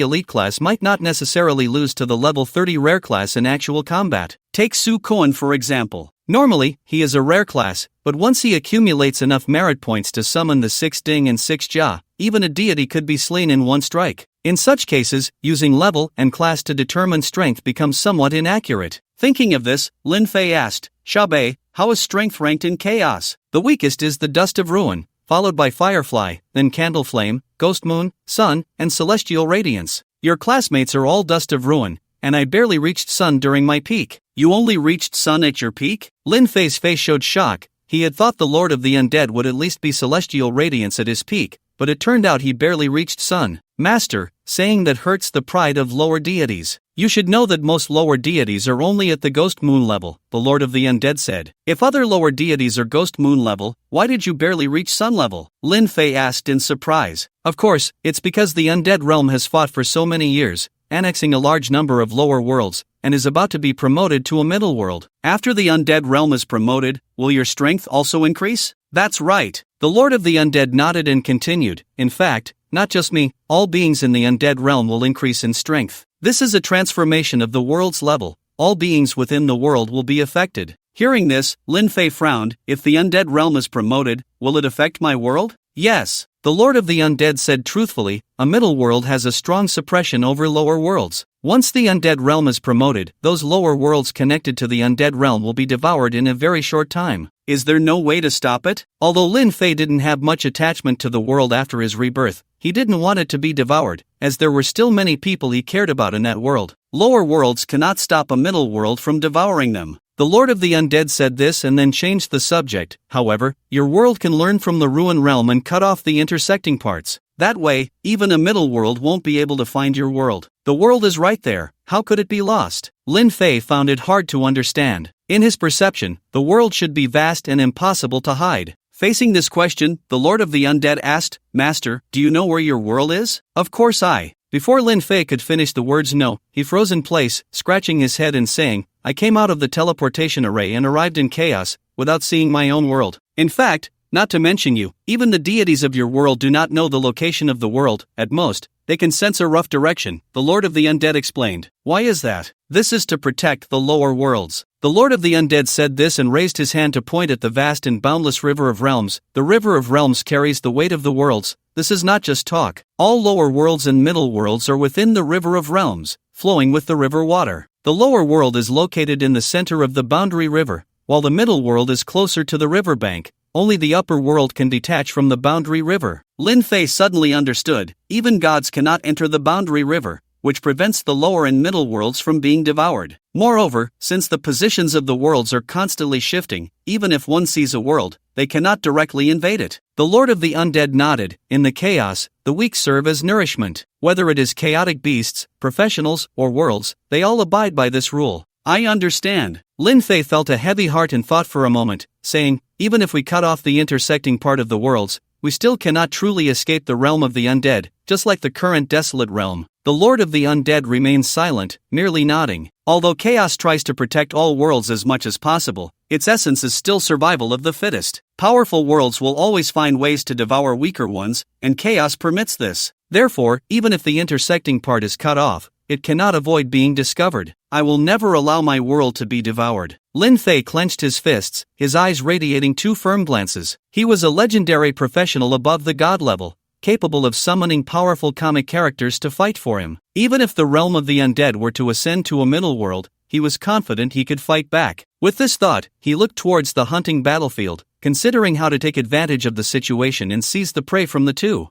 elite class might not necessarily lose to the level 30 rare class in actual combat. Take Su Koan for example. Normally, he is a rare class, but once he accumulates enough merit points to summon the 6 Ding and 6 Jia, even a deity could be slain in one strike. In such cases, using level and class to determine strength becomes somewhat inaccurate. Thinking of this, Lin Fei asked, "Xiaobei, how is strength ranked in chaos?" "The weakest is the Dust of Ruin, followed by Firefly, then Candle Flame, Ghost Moon, Sun, and Celestial Radiance. Your classmates are all Dust of Ruin, and I barely reached Sun during my peak." "You only reached Sun at your peak?" Lin Fei's face showed shock. He had thought the Lord of the Undead would at least be Celestial Radiance at his peak, but it turned out he barely reached Sun. "Master, saying that hurts the pride of lower deities. You should know that most lower deities are only at the Ghost Moon level," the Lord of the Undead said. "If other lower deities are Ghost Moon level, why did you barely reach Sun level?" Lin Fei asked in surprise. "Of course, it's because the Undead realm has fought for so many years, annexing a large number of lower worlds, and is about to be promoted to a middle world. After the Undead realm is promoted, will your strength also increase?" "That's right." The Lord of the Undead nodded and continued, "In fact, not just me, all beings in the Undead realm will increase in strength. This is a transformation of the world's level. All beings within the world will be affected." Hearing this, Lin Fei frowned. "If the Undead realm is promoted, will it affect my world?" "Yes." The Lord of the Undead said truthfully, "A middle world has a strong suppression over lower worlds. Once the Undead realm is promoted, those lower worlds connected to the Undead realm will be devoured in a very short time." "Is there no way to stop it?" Although Lin Fei didn't have much attachment to the world after his rebirth, he didn't want it to be devoured, as there were still many people he cared about in that world. Lower worlds cannot stop a middle world from devouring them. The Lord of the Undead said this and then changed the subject. "However, your world can learn from the Ruin realm and cut off the intersecting parts. That way, even a middle world won't be able to find your world. The world is right there, how could it be lost?" Lin Fei found it hard to understand. In his perception, the world should be vast and impossible to hide. Facing this question, the Lord of the Undead asked, "Master, do you know where your world is?" "Of course I." Before Lin Fei could finish the words "no," he froze in place, scratching his head and saying, "I came out of the teleportation array and arrived in chaos, without seeing my own world. In fact, not to mention you, even the deities of your world do not know the location of the world. At most, they can sense a rough direction," the Lord of the Undead explained. "Why is that?" "This is to protect the lower worlds." The Lord of the Undead said this and raised his hand to point at the vast and boundless River of Realms. The River of Realms carries the weight of the worlds. This is not just talk. All lower worlds and middle worlds are within the River of Realms, flowing with the river water. The lower world is located in the center of the boundary river, while the middle world is closer to the riverbank. Only the upper world can detach from the boundary river. Lin Fei suddenly understood, even gods cannot enter the boundary river, which prevents the lower and middle worlds from being devoured. Moreover, since the positions of the worlds are constantly shifting, even if one sees a world, they cannot directly invade it. The Lord of the Undead nodded. In the chaos, the weak serve as nourishment. Whether it is chaotic beasts, professionals, or worlds, they all abide by this rule. "I understand." Lin Fei felt a heavy heart and thought for a moment, saying, "Even if we cut off the intersecting part of the worlds, we still cannot truly escape the realm of the undead, just like the current desolate realm." The Lord of the Undead remains silent, merely nodding. Although chaos tries to protect all worlds as much as possible, its essence is still survival of the fittest. Powerful worlds will always find ways to devour weaker ones, and chaos permits this. Therefore, even if the intersecting part is cut off, it cannot avoid being discovered. I will never allow my world to be devoured. Lin Fei clenched his fists, his eyes radiating two firm glances. He was a legendary professional above the god level, capable of summoning powerful comic characters to fight for him. Even if the realm of the undead were to ascend to a middle world, he was confident he could fight back. With this thought, he looked towards the hunting battlefield, considering how to take advantage of the situation and seize the prey from the two.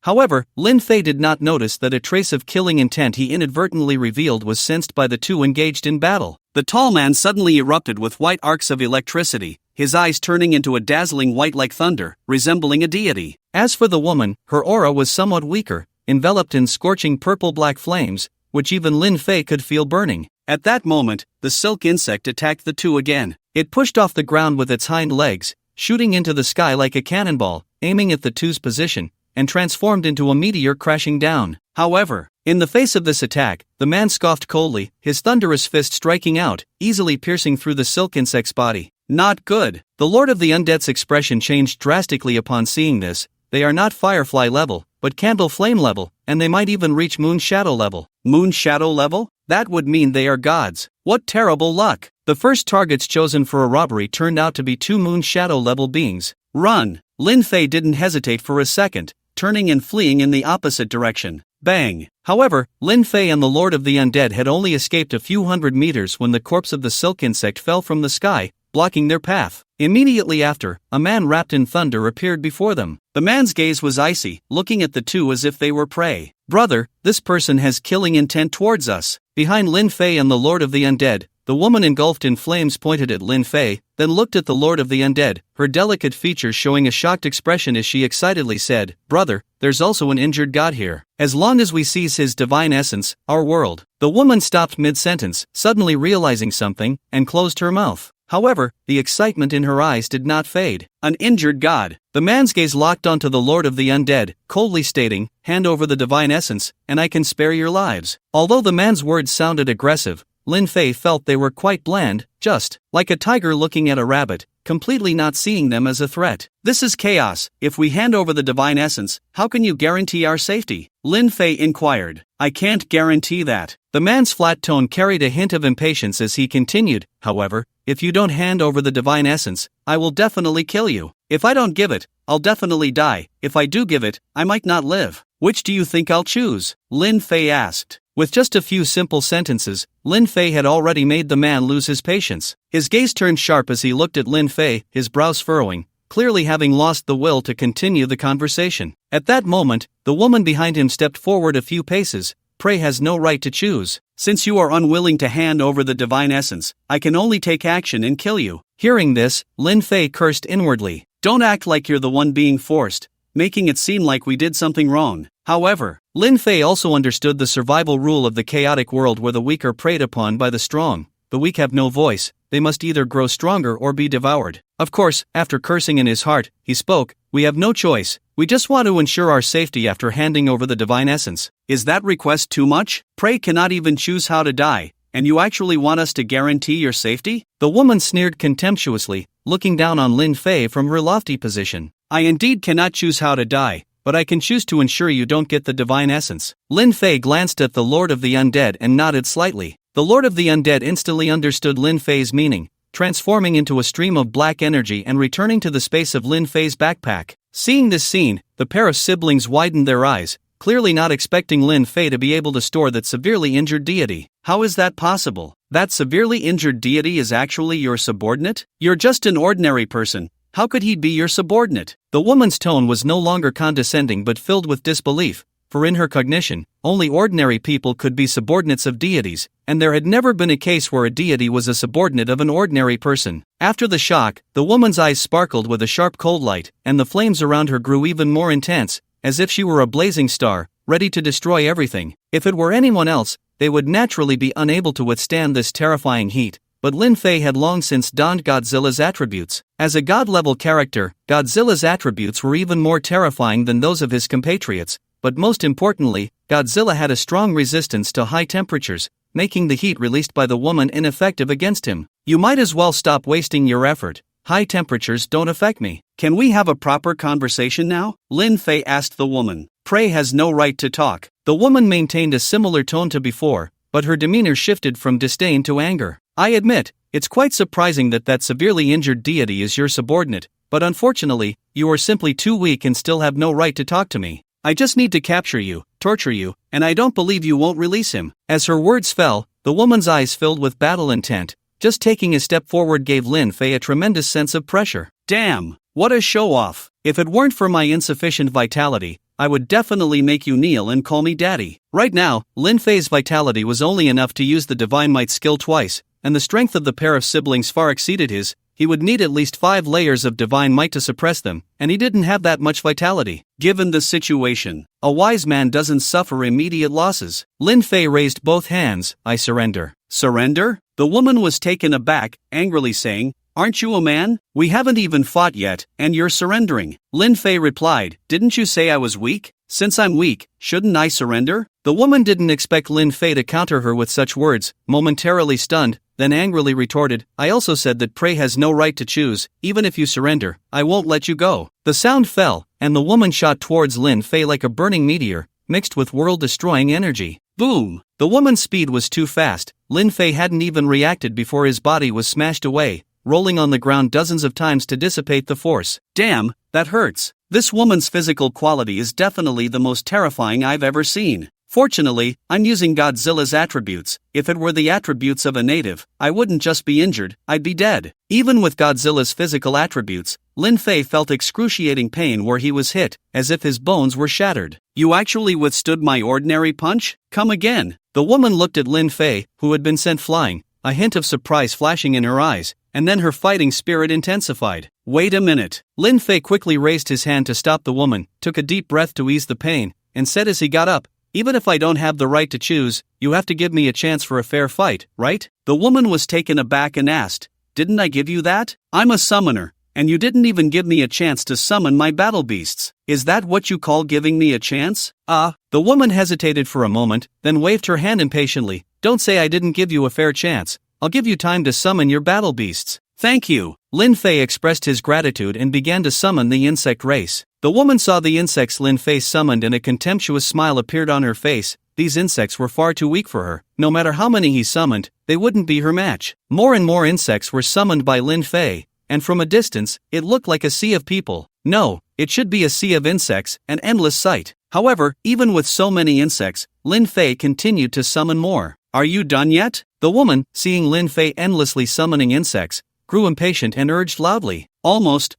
However, Lin Fei did not notice that a trace of killing intent he inadvertently revealed was sensed by the two engaged in battle. The tall man suddenly erupted with white arcs of electricity, his eyes turning into a dazzling white like thunder, resembling a deity. As for the woman, her aura was somewhat weaker, enveloped in scorching purple-black flames, which even Lin Fei could feel burning. At that moment, the silk insect attacked the two again. It pushed off the ground with its hind legs, shooting into the sky like a cannonball, aiming at the two's position, and transformed into a meteor crashing down. However, in the face of this attack, the man scoffed coldly, his thunderous fist striking out, easily piercing through the silk insect's body. Not good. The Lord of the Undead's expression changed drastically upon seeing this. They are not Firefly level, but Candle Flame level, and they might even reach Moon Shadow level. Moon Shadow level? That would mean they are gods. What terrible luck! The first targets chosen for a robbery turned out to be two Moon Shadow level beings. Run! Lin Fei didn't hesitate for a second, turning and fleeing in the opposite direction. Bang! However, Lin Fei and the Lord of the Undead had only escaped a few hundred meters when the corpse of the silk insect fell from the sky, blocking their path. Immediately after, a man wrapped in thunder appeared before them. The man's gaze was icy, looking at the two as if they were prey. Brother, this person has killing intent towards us. Behind Lin Fei and the Lord of the Undead, the woman engulfed in flames pointed at Lin Fei, then looked at the Lord of the Undead, her delicate features showing a shocked expression as she excitedly said, "Brother, there's also an injured god here. As long as we seize his divine essence, our world." The woman stopped mid-sentence, suddenly realizing something, and closed her mouth. However, the excitement in her eyes did not fade. An injured god. The man's gaze locked onto the Lord of the Undead, coldly stating, "Hand over the divine essence, and I can spare your lives." Although the man's words sounded aggressive, Lin Fei felt they were quite bland, just like a tiger looking at a rabbit, completely not seeing them as a threat. This is chaos. If we hand over the divine essence, how can you guarantee our safety? Lin Fei inquired. I can't guarantee that. The man's flat tone carried a hint of impatience as he continued, however, if you don't hand over the divine essence, I will definitely kill you. If I don't give it, I'll definitely die. If I do give it, I might not live. Which do you think I'll choose? Lin Fei asked. With just a few simple sentences, Lin Fei had already made the man lose his patience. His gaze turned sharp as he looked at Lin Fei, his brows furrowing, clearly having lost the will to continue the conversation. At that moment, the woman behind him stepped forward a few paces. Prey has no right to choose. Since you are unwilling to hand over the divine essence, I can only take action and kill you. Hearing this, Lin Fei cursed inwardly. Don't act like you're the one being forced, making it seem like we did something wrong. However, Lin Fei also understood the survival rule of the chaotic world where the weak are preyed upon by the strong. The weak have no voice, they must either grow stronger or be devoured. Of course, after cursing in his heart, he spoke, we have no choice, we just want to ensure our safety after handing over the divine essence. Is that request too much? Prey cannot even choose how to die, and you actually want us to guarantee your safety? The woman sneered contemptuously, looking down on Lin Fei from her lofty position. I indeed cannot choose how to die, but I can choose to ensure you don't get the divine essence. Lin Fei glanced at the Lord of the Undead and nodded slightly. The Lord of the Undead instantly understood Lin Fei's meaning, transforming into a stream of black energy and returning to the space of Lin Fei's backpack. Seeing this scene, the pair of siblings widened their eyes, clearly not expecting Lin Fei to be able to store that severely injured deity. How is that possible? That severely injured deity is actually your subordinate? You're just an ordinary person. How could he be your subordinate? The woman's tone was no longer condescending but filled with disbelief, for in her cognition, only ordinary people could be subordinates of deities, and there had never been a case where a deity was a subordinate of an ordinary person. After the shock, the woman's eyes sparkled with a sharp cold light, and the flames around her grew even more intense, as if she were a blazing star, ready to destroy everything. If it were anyone else, they would naturally be unable to withstand this terrifying heat. But Lin Fei had long since donned Godzilla's attributes. As a god-level character, Godzilla's attributes were even more terrifying than those of his compatriots, but most importantly, Godzilla had a strong resistance to high temperatures, making the heat released by the woman ineffective against him. You might as well stop wasting your effort. High temperatures don't affect me. Can we have a proper conversation now? Lin Fei asked the woman. Prey has no right to talk. The woman maintained a similar tone to before, but her demeanor shifted from disdain to anger. I admit, it's quite surprising that severely injured deity is your subordinate, but unfortunately, you are simply too weak and still have no right to talk to me. I just need to capture you, torture you, and I don't believe you won't release him. As her words fell, the woman's eyes filled with battle intent. Just taking a step forward gave Lin Fei a tremendous sense of pressure. Damn, what a show-off. If it weren't for my insufficient vitality, I would definitely make you kneel and call me daddy. Right now, Lin Fei's vitality was only enough to use the Divine Might skill twice, and the strength of the pair of siblings far exceeded his. He would need at least 5 layers of Divine Might to suppress them, and he didn't have that much vitality. Given the situation, a wise man doesn't suffer immediate losses. Lin Fei raised both hands. I surrender. Surrender? The woman was taken aback, angrily saying, Aren't you a man? We haven't even fought yet, and you're surrendering. Lin Fei replied, Didn't you say I was weak? Since I'm weak, shouldn't I surrender? The woman didn't expect Lin Fei to counter her with such words, momentarily stunned, then angrily retorted, I also said that Prey has no right to choose. Even if you surrender, I won't let you go. The sound fell, and the woman shot towards Lin Fei like a burning meteor, mixed with world-destroying energy. Boom! The woman's speed was too fast. Lin Fei hadn't even reacted before his body was smashed away, rolling on the ground dozens of times to dissipate the force. Damn, that hurts. This woman's physical quality is definitely the most terrifying I've ever seen. Fortunately, I'm using Godzilla's attributes. If it were the attributes of a native, I wouldn't just be injured, I'd be dead. Even with Godzilla's physical attributes, Lin Fei felt excruciating pain where he was hit, as if his bones were shattered. You actually withstood my ordinary punch? Come again. The woman looked at Lin Fei, who had been sent flying, a hint of surprise flashing in her eyes, and then her fighting spirit intensified. Wait a minute. Lin Fei quickly raised his hand to stop the woman, took a deep breath to ease the pain, and said as he got up, Even if I don't have the right to choose, you have to give me a chance for a fair fight, right? The woman was taken aback and asked, Didn't I give you that? I'm a summoner, and you didn't even give me a chance to summon my battle beasts. Is that what you call giving me a chance? The woman hesitated for a moment, then waved her hand impatiently. Don't say I didn't give you a fair chance. I'll give you time to summon your battle beasts. Thank you. Lin Fei expressed his gratitude and began to summon the insect race. The woman saw the insects Lin Fei summoned and a contemptuous smile appeared on her face. These insects were far too weak for her. No matter how many he summoned, they wouldn't be her match. More and more insects were summoned by Lin Fei, and from a distance, it looked like a sea of people. No, it should be a sea of insects, an endless sight. However, even with so many insects, Lin Fei continued to summon more. Are you done yet? The woman, seeing Lin Fei endlessly summoning insects, grew impatient and urged loudly. Almost,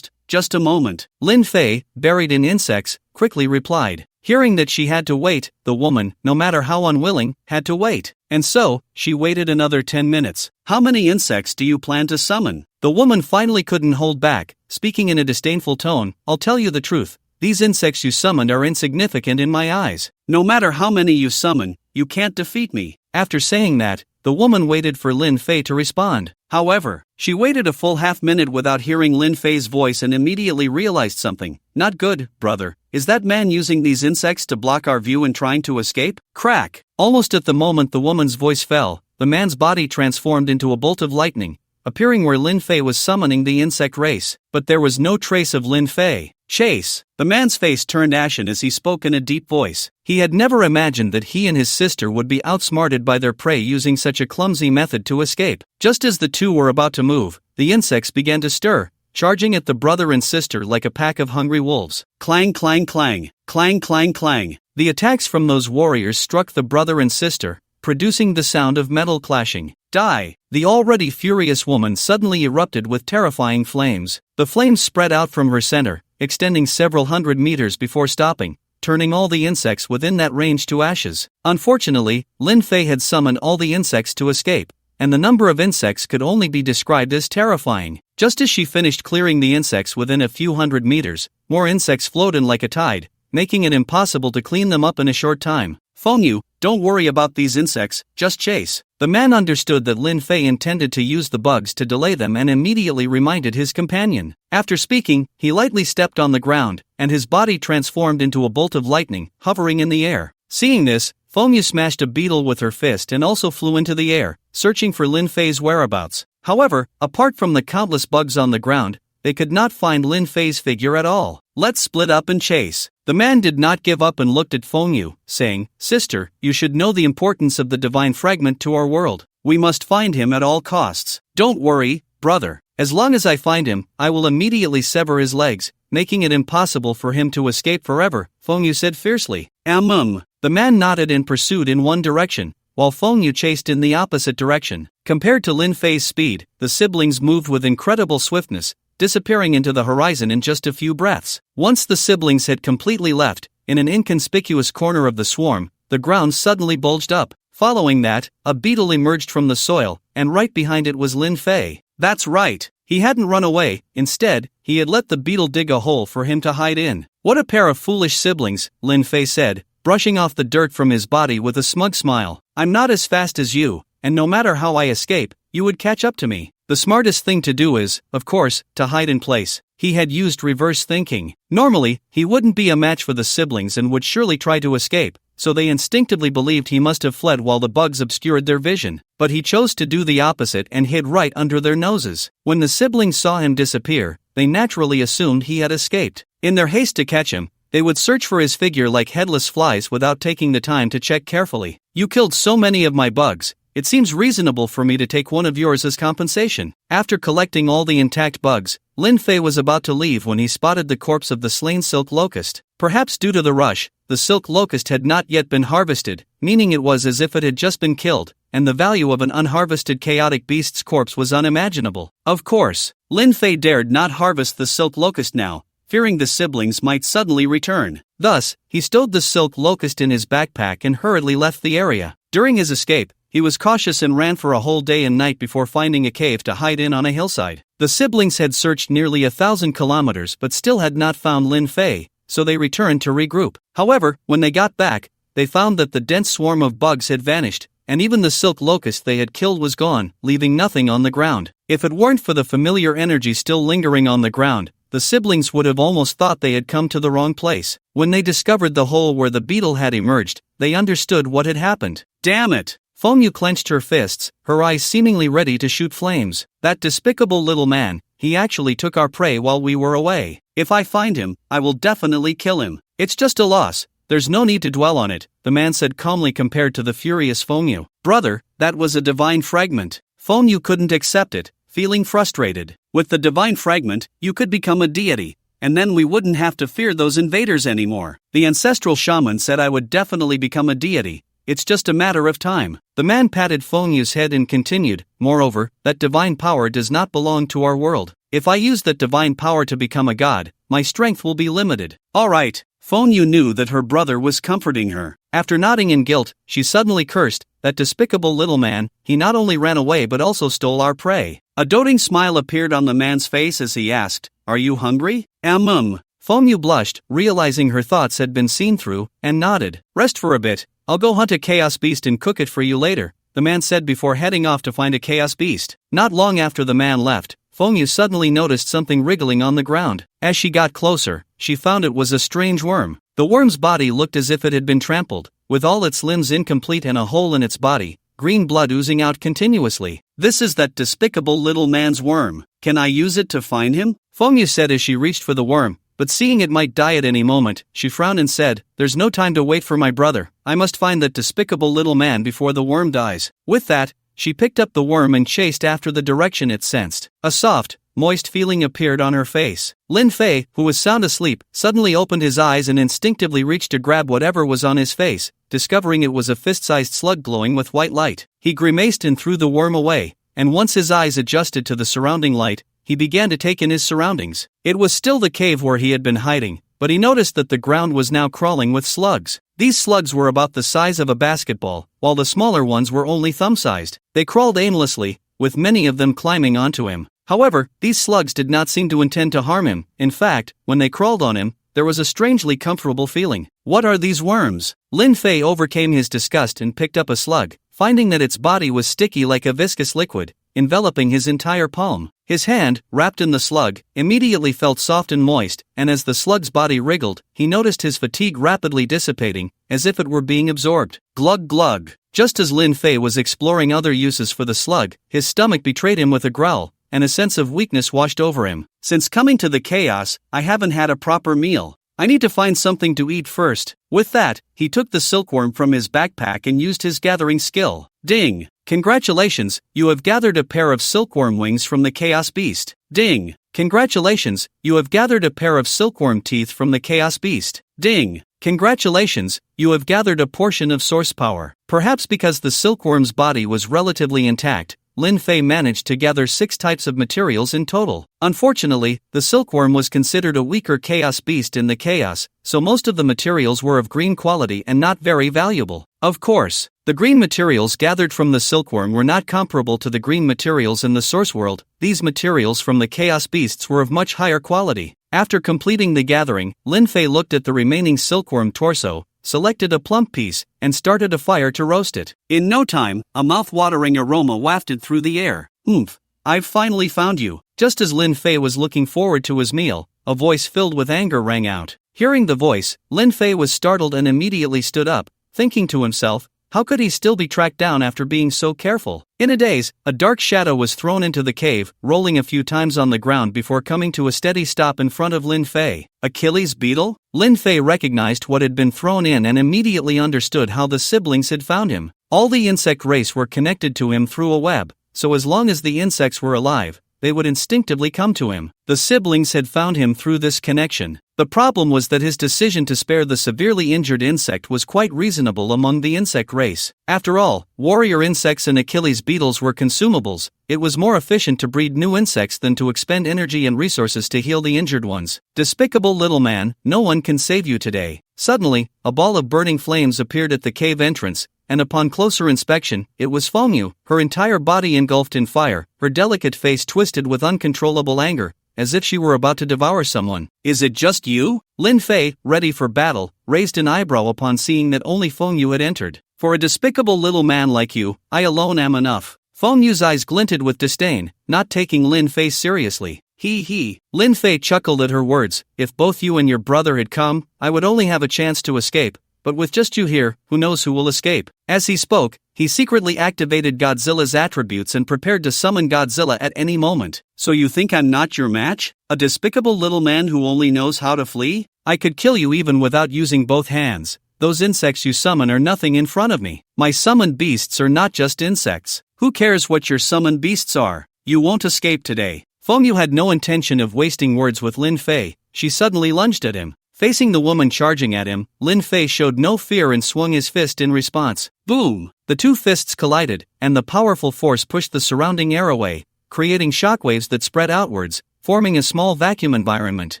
just a moment. Lin Fei, buried in insects, quickly replied. Hearing that she had to wait, the woman, no matter how unwilling, had to wait. And so, she waited another 10 minutes. How many insects do you plan to summon? The woman finally couldn't hold back, speaking in a disdainful tone. I'll tell you the truth. These insects you summoned are insignificant in my eyes. No matter how many you summon, you can't defeat me. After saying that, the woman waited for Lin Fei to respond. However, she waited a full half-minute without hearing Lin Fei's voice and immediately realized something. Not good, brother. Is that man using these insects to block our view and trying to escape? Crack! Almost at the moment the woman's voice fell, the man's body transformed into a bolt of lightning, appearing where Lin Fei was summoning the insect race. But there was no trace of Lin Fei. Chase! The man's face turned ashen as he spoke in a deep voice. He had never imagined that he and his sister would be outsmarted by their prey using such a clumsy method to escape. Just as the two were about to move, the insects began to stir, charging at the brother and sister like a pack of hungry wolves. Clang clang clang, clang clang clang. The attacks from those warriors struck the brother and sister, producing the sound of metal clashing. Die! The already furious woman suddenly erupted with terrifying flames. The flames spread out from her center, extending several hundred meters before stopping, turning all the insects within that range to ashes. Unfortunately, Lin Fei had summoned all the insects to escape, and the number of insects could only be described as terrifying. Just as she finished clearing the insects within a few hundred meters, more insects flowed in like a tide, making it impossible to clean them up in a short time. Feng Yu, don't worry about these insects, just chase. The man understood that Lin Fei intended to use the bugs to delay them and immediately reminded his companion. After speaking, he lightly stepped on the ground, and his body transformed into a bolt of lightning, hovering in the air. Seeing this, Fengyu smashed a beetle with her fist and also flew into the air, searching for Lin Fei's whereabouts. However, apart from the countless bugs on the ground, they could not find Lin Fei's figure at all. Let's split up and chase. The man did not give up and looked at Fengyu, saying, Sister, you should know the importance of the divine fragment to our world. We must find him at all costs. Don't worry, brother. As long as I find him, I will immediately sever his legs, making it impossible for him to escape forever, Fengyu said fiercely. The man nodded and pursued in one direction, while Fengyu chased in the opposite direction. Compared to Lin Fei's speed, the siblings moved with incredible swiftness, disappearing into the horizon in just a few breaths. Once the siblings had completely left, in an inconspicuous corner of the swarm, the ground suddenly bulged up. Following that, a beetle emerged from the soil, and right behind it was Lin Fei. That's right, he hadn't run away. Instead, he had let the beetle dig a hole for him to hide in. What a pair of foolish siblings, Lin Fei said, brushing off the dirt from his body with a smug smile. I'm not as fast as you, and no matter how I escape, you would catch up to me. The smartest thing to do is, of course, to hide in place. He had used reverse thinking. Normally, he wouldn't be a match for the siblings and would surely try to escape, so they instinctively believed he must have fled while the bugs obscured their vision. But he chose to do the opposite and hid right under their noses. When the siblings saw him disappear, they naturally assumed he had escaped. In their haste to catch him, they would search for his figure like headless flies without taking the time to check carefully. You killed so many of my bugs. It seems reasonable for me to take one of yours as compensation. After collecting all the intact bugs, Lin Fei was about to leave when he spotted the corpse of the slain silk locust. Perhaps due to the rush, the silk locust had not yet been harvested, meaning it was as if it had just been killed, and the value of an unharvested chaotic beast's corpse was unimaginable. Of course, Lin Fei dared not harvest the silk locust now, fearing the siblings might suddenly return. Thus, he stowed the silk locust in his backpack and hurriedly left the area. During his escape, he was cautious and ran for a whole day and night before finding a cave to hide in on a hillside. The siblings had searched nearly 1,000 kilometers but still had not found Lin Fei, so they returned to regroup. However, when they got back, they found that the dense swarm of bugs had vanished, and even the silk locust they had killed was gone, leaving nothing on the ground. If it weren't for the familiar energy still lingering on the ground, the siblings would have almost thought they had come to the wrong place. When they discovered the hole where the beetle had emerged, they understood what had happened. Damn it! Fengyu clenched her fists, her eyes seemingly ready to shoot flames. That despicable little man, he actually took our prey while we were away. If I find him, I will definitely kill him. It's just a loss, there's no need to dwell on it, the man said calmly compared to the furious Fengyu. Brother, that was a divine fragment. Fengyu couldn't accept it, feeling frustrated. With the divine fragment, you could become a deity, and then we wouldn't have to fear those invaders anymore. The ancestral shaman said I would definitely become a deity. It's just a matter of time. The man patted Fengyu's head and continued, moreover, that divine power does not belong to our world. If I use that divine power to become a god, my strength will be limited. Alright, Fengyu knew that her brother was comforting her. After nodding in guilt, she suddenly cursed, that despicable little man, he not only ran away but also stole our prey. A doting smile appeared on the man's face as he asked, Are you hungry? Fengyu blushed, realizing her thoughts had been seen through, and nodded. Rest for a bit. I'll go hunt a chaos beast and cook it for you later, the man said before heading off to find a chaos beast. Not long after the man left, Fengyu suddenly noticed something wriggling on the ground. As she got closer, she found it was a strange worm. The worm's body looked as if it had been trampled, with all its limbs incomplete and a hole in its body, green blood oozing out continuously. This is that despicable little man's worm. Can I use it to find him? Fengyu said as she reached for the worm. But seeing it might die at any moment, she frowned and said, There's no time to wait for my brother. I must find that despicable little man before the worm dies. With that, she picked up the worm and chased after the direction it sensed. A soft, moist feeling appeared on her face. Lin Fei, who was sound asleep, suddenly opened his eyes and instinctively reached to grab whatever was on his face, discovering it was a fist-sized slug glowing with white light. He grimaced and threw the worm away, and once his eyes adjusted to the surrounding light, he began to take in his surroundings. It was still the cave where he had been hiding, but he noticed that the ground was now crawling with slugs. These slugs were about the size of a basketball, while the smaller ones were only thumb-sized. They crawled aimlessly, with many of them climbing onto him. However, these slugs did not seem to intend to harm him. In fact, when they crawled on him, there was a strangely comfortable feeling. What are these worms? Lin Fei overcame his disgust and picked up a slug, finding that its body was sticky like a viscous liquid, enveloping his entire palm. His hand, wrapped in the slug, immediately felt soft and moist, and as the slug's body wriggled, he noticed his fatigue rapidly dissipating, as if it were being absorbed. Glug glug. Just as Lin Fei was exploring other uses for the slug, his stomach betrayed him with a growl, and a sense of weakness washed over him. Since coming to the chaos, I haven't had a proper meal. I need to find something to eat first. With that, he took the silkworm from his backpack and used his gathering skill. Ding! Congratulations, you have gathered a pair of silkworm wings from the chaos beast. Ding! Congratulations, you have gathered a pair of silkworm teeth from the chaos beast. Ding! Congratulations, you have gathered a portion of source power. Perhaps because the silkworm's body was relatively intact, Lin Fei managed to gather 6 types of materials in total. Unfortunately, the silkworm was considered a weaker chaos beast in the chaos, so most of the materials were of green quality and not very valuable. Of course, the green materials gathered from the silkworm were not comparable to the green materials in the source world. These materials from the chaos beasts were of much higher quality. After completing the gathering, Lin Fei looked at the remaining silkworm torso, selected a plump piece, and started a fire to roast it. In no time, a mouth-watering aroma wafted through the air. Oomph! I've finally found you. Just as Lin Fei was looking forward to his meal, a voice filled with anger rang out. Hearing the voice, Lin Fei was startled and immediately stood up, thinking to himself, how could he still be tracked down after being so careful? In a daze, a dark shadow was thrown into the cave, rolling a few times on the ground before coming to a steady stop in front of Lin Fei. Achilles' beetle? Lin Fei recognized what had been thrown in and immediately understood how the siblings had found him. All the insect race were connected to him through a web, so as long as the insects were alive, they would instinctively come to him. The siblings had found him through this connection. The problem was that his decision to spare the severely injured insect was quite reasonable among the insect race. After all, warrior insects and Achilles beetles were consumables. It was more efficient to breed new insects than to expend energy and resources to heal the injured ones. Despicable little man, no one can save you today. Suddenly, a ball of burning flames appeared at the cave entrance, and upon closer inspection, it was Fengyu, her entire body engulfed in fire, her delicate face twisted with uncontrollable anger, as if she were about to devour someone. Is it just you? Lin Fei, ready for battle, raised an eyebrow upon seeing that only Fengyu had entered. For a despicable little man like you, I alone am enough. Fengyu's eyes glinted with disdain, not taking Lin Fei seriously. He. Lin Fei chuckled at her words. If both you and your brother had come, I would only have a chance to escape. But with just you here, who knows who will escape? As he spoke, he secretly activated Godzilla's attributes and prepared to summon Godzilla at any moment. So you think I'm not your match? A despicable little man who only knows how to flee? I could kill you even without using both hands. Those insects you summon are nothing in front of me. My summoned beasts are not just insects. Who cares what your summoned beasts are? You won't escape today. Fengyu had no intention of wasting words with Lin Fei. She suddenly lunged at him. Facing the woman charging at him, Lin Fei showed no fear and swung his fist in response. Boom! The two fists collided, and the powerful force pushed the surrounding air away, creating shockwaves that spread outwards, forming a small vacuum environment.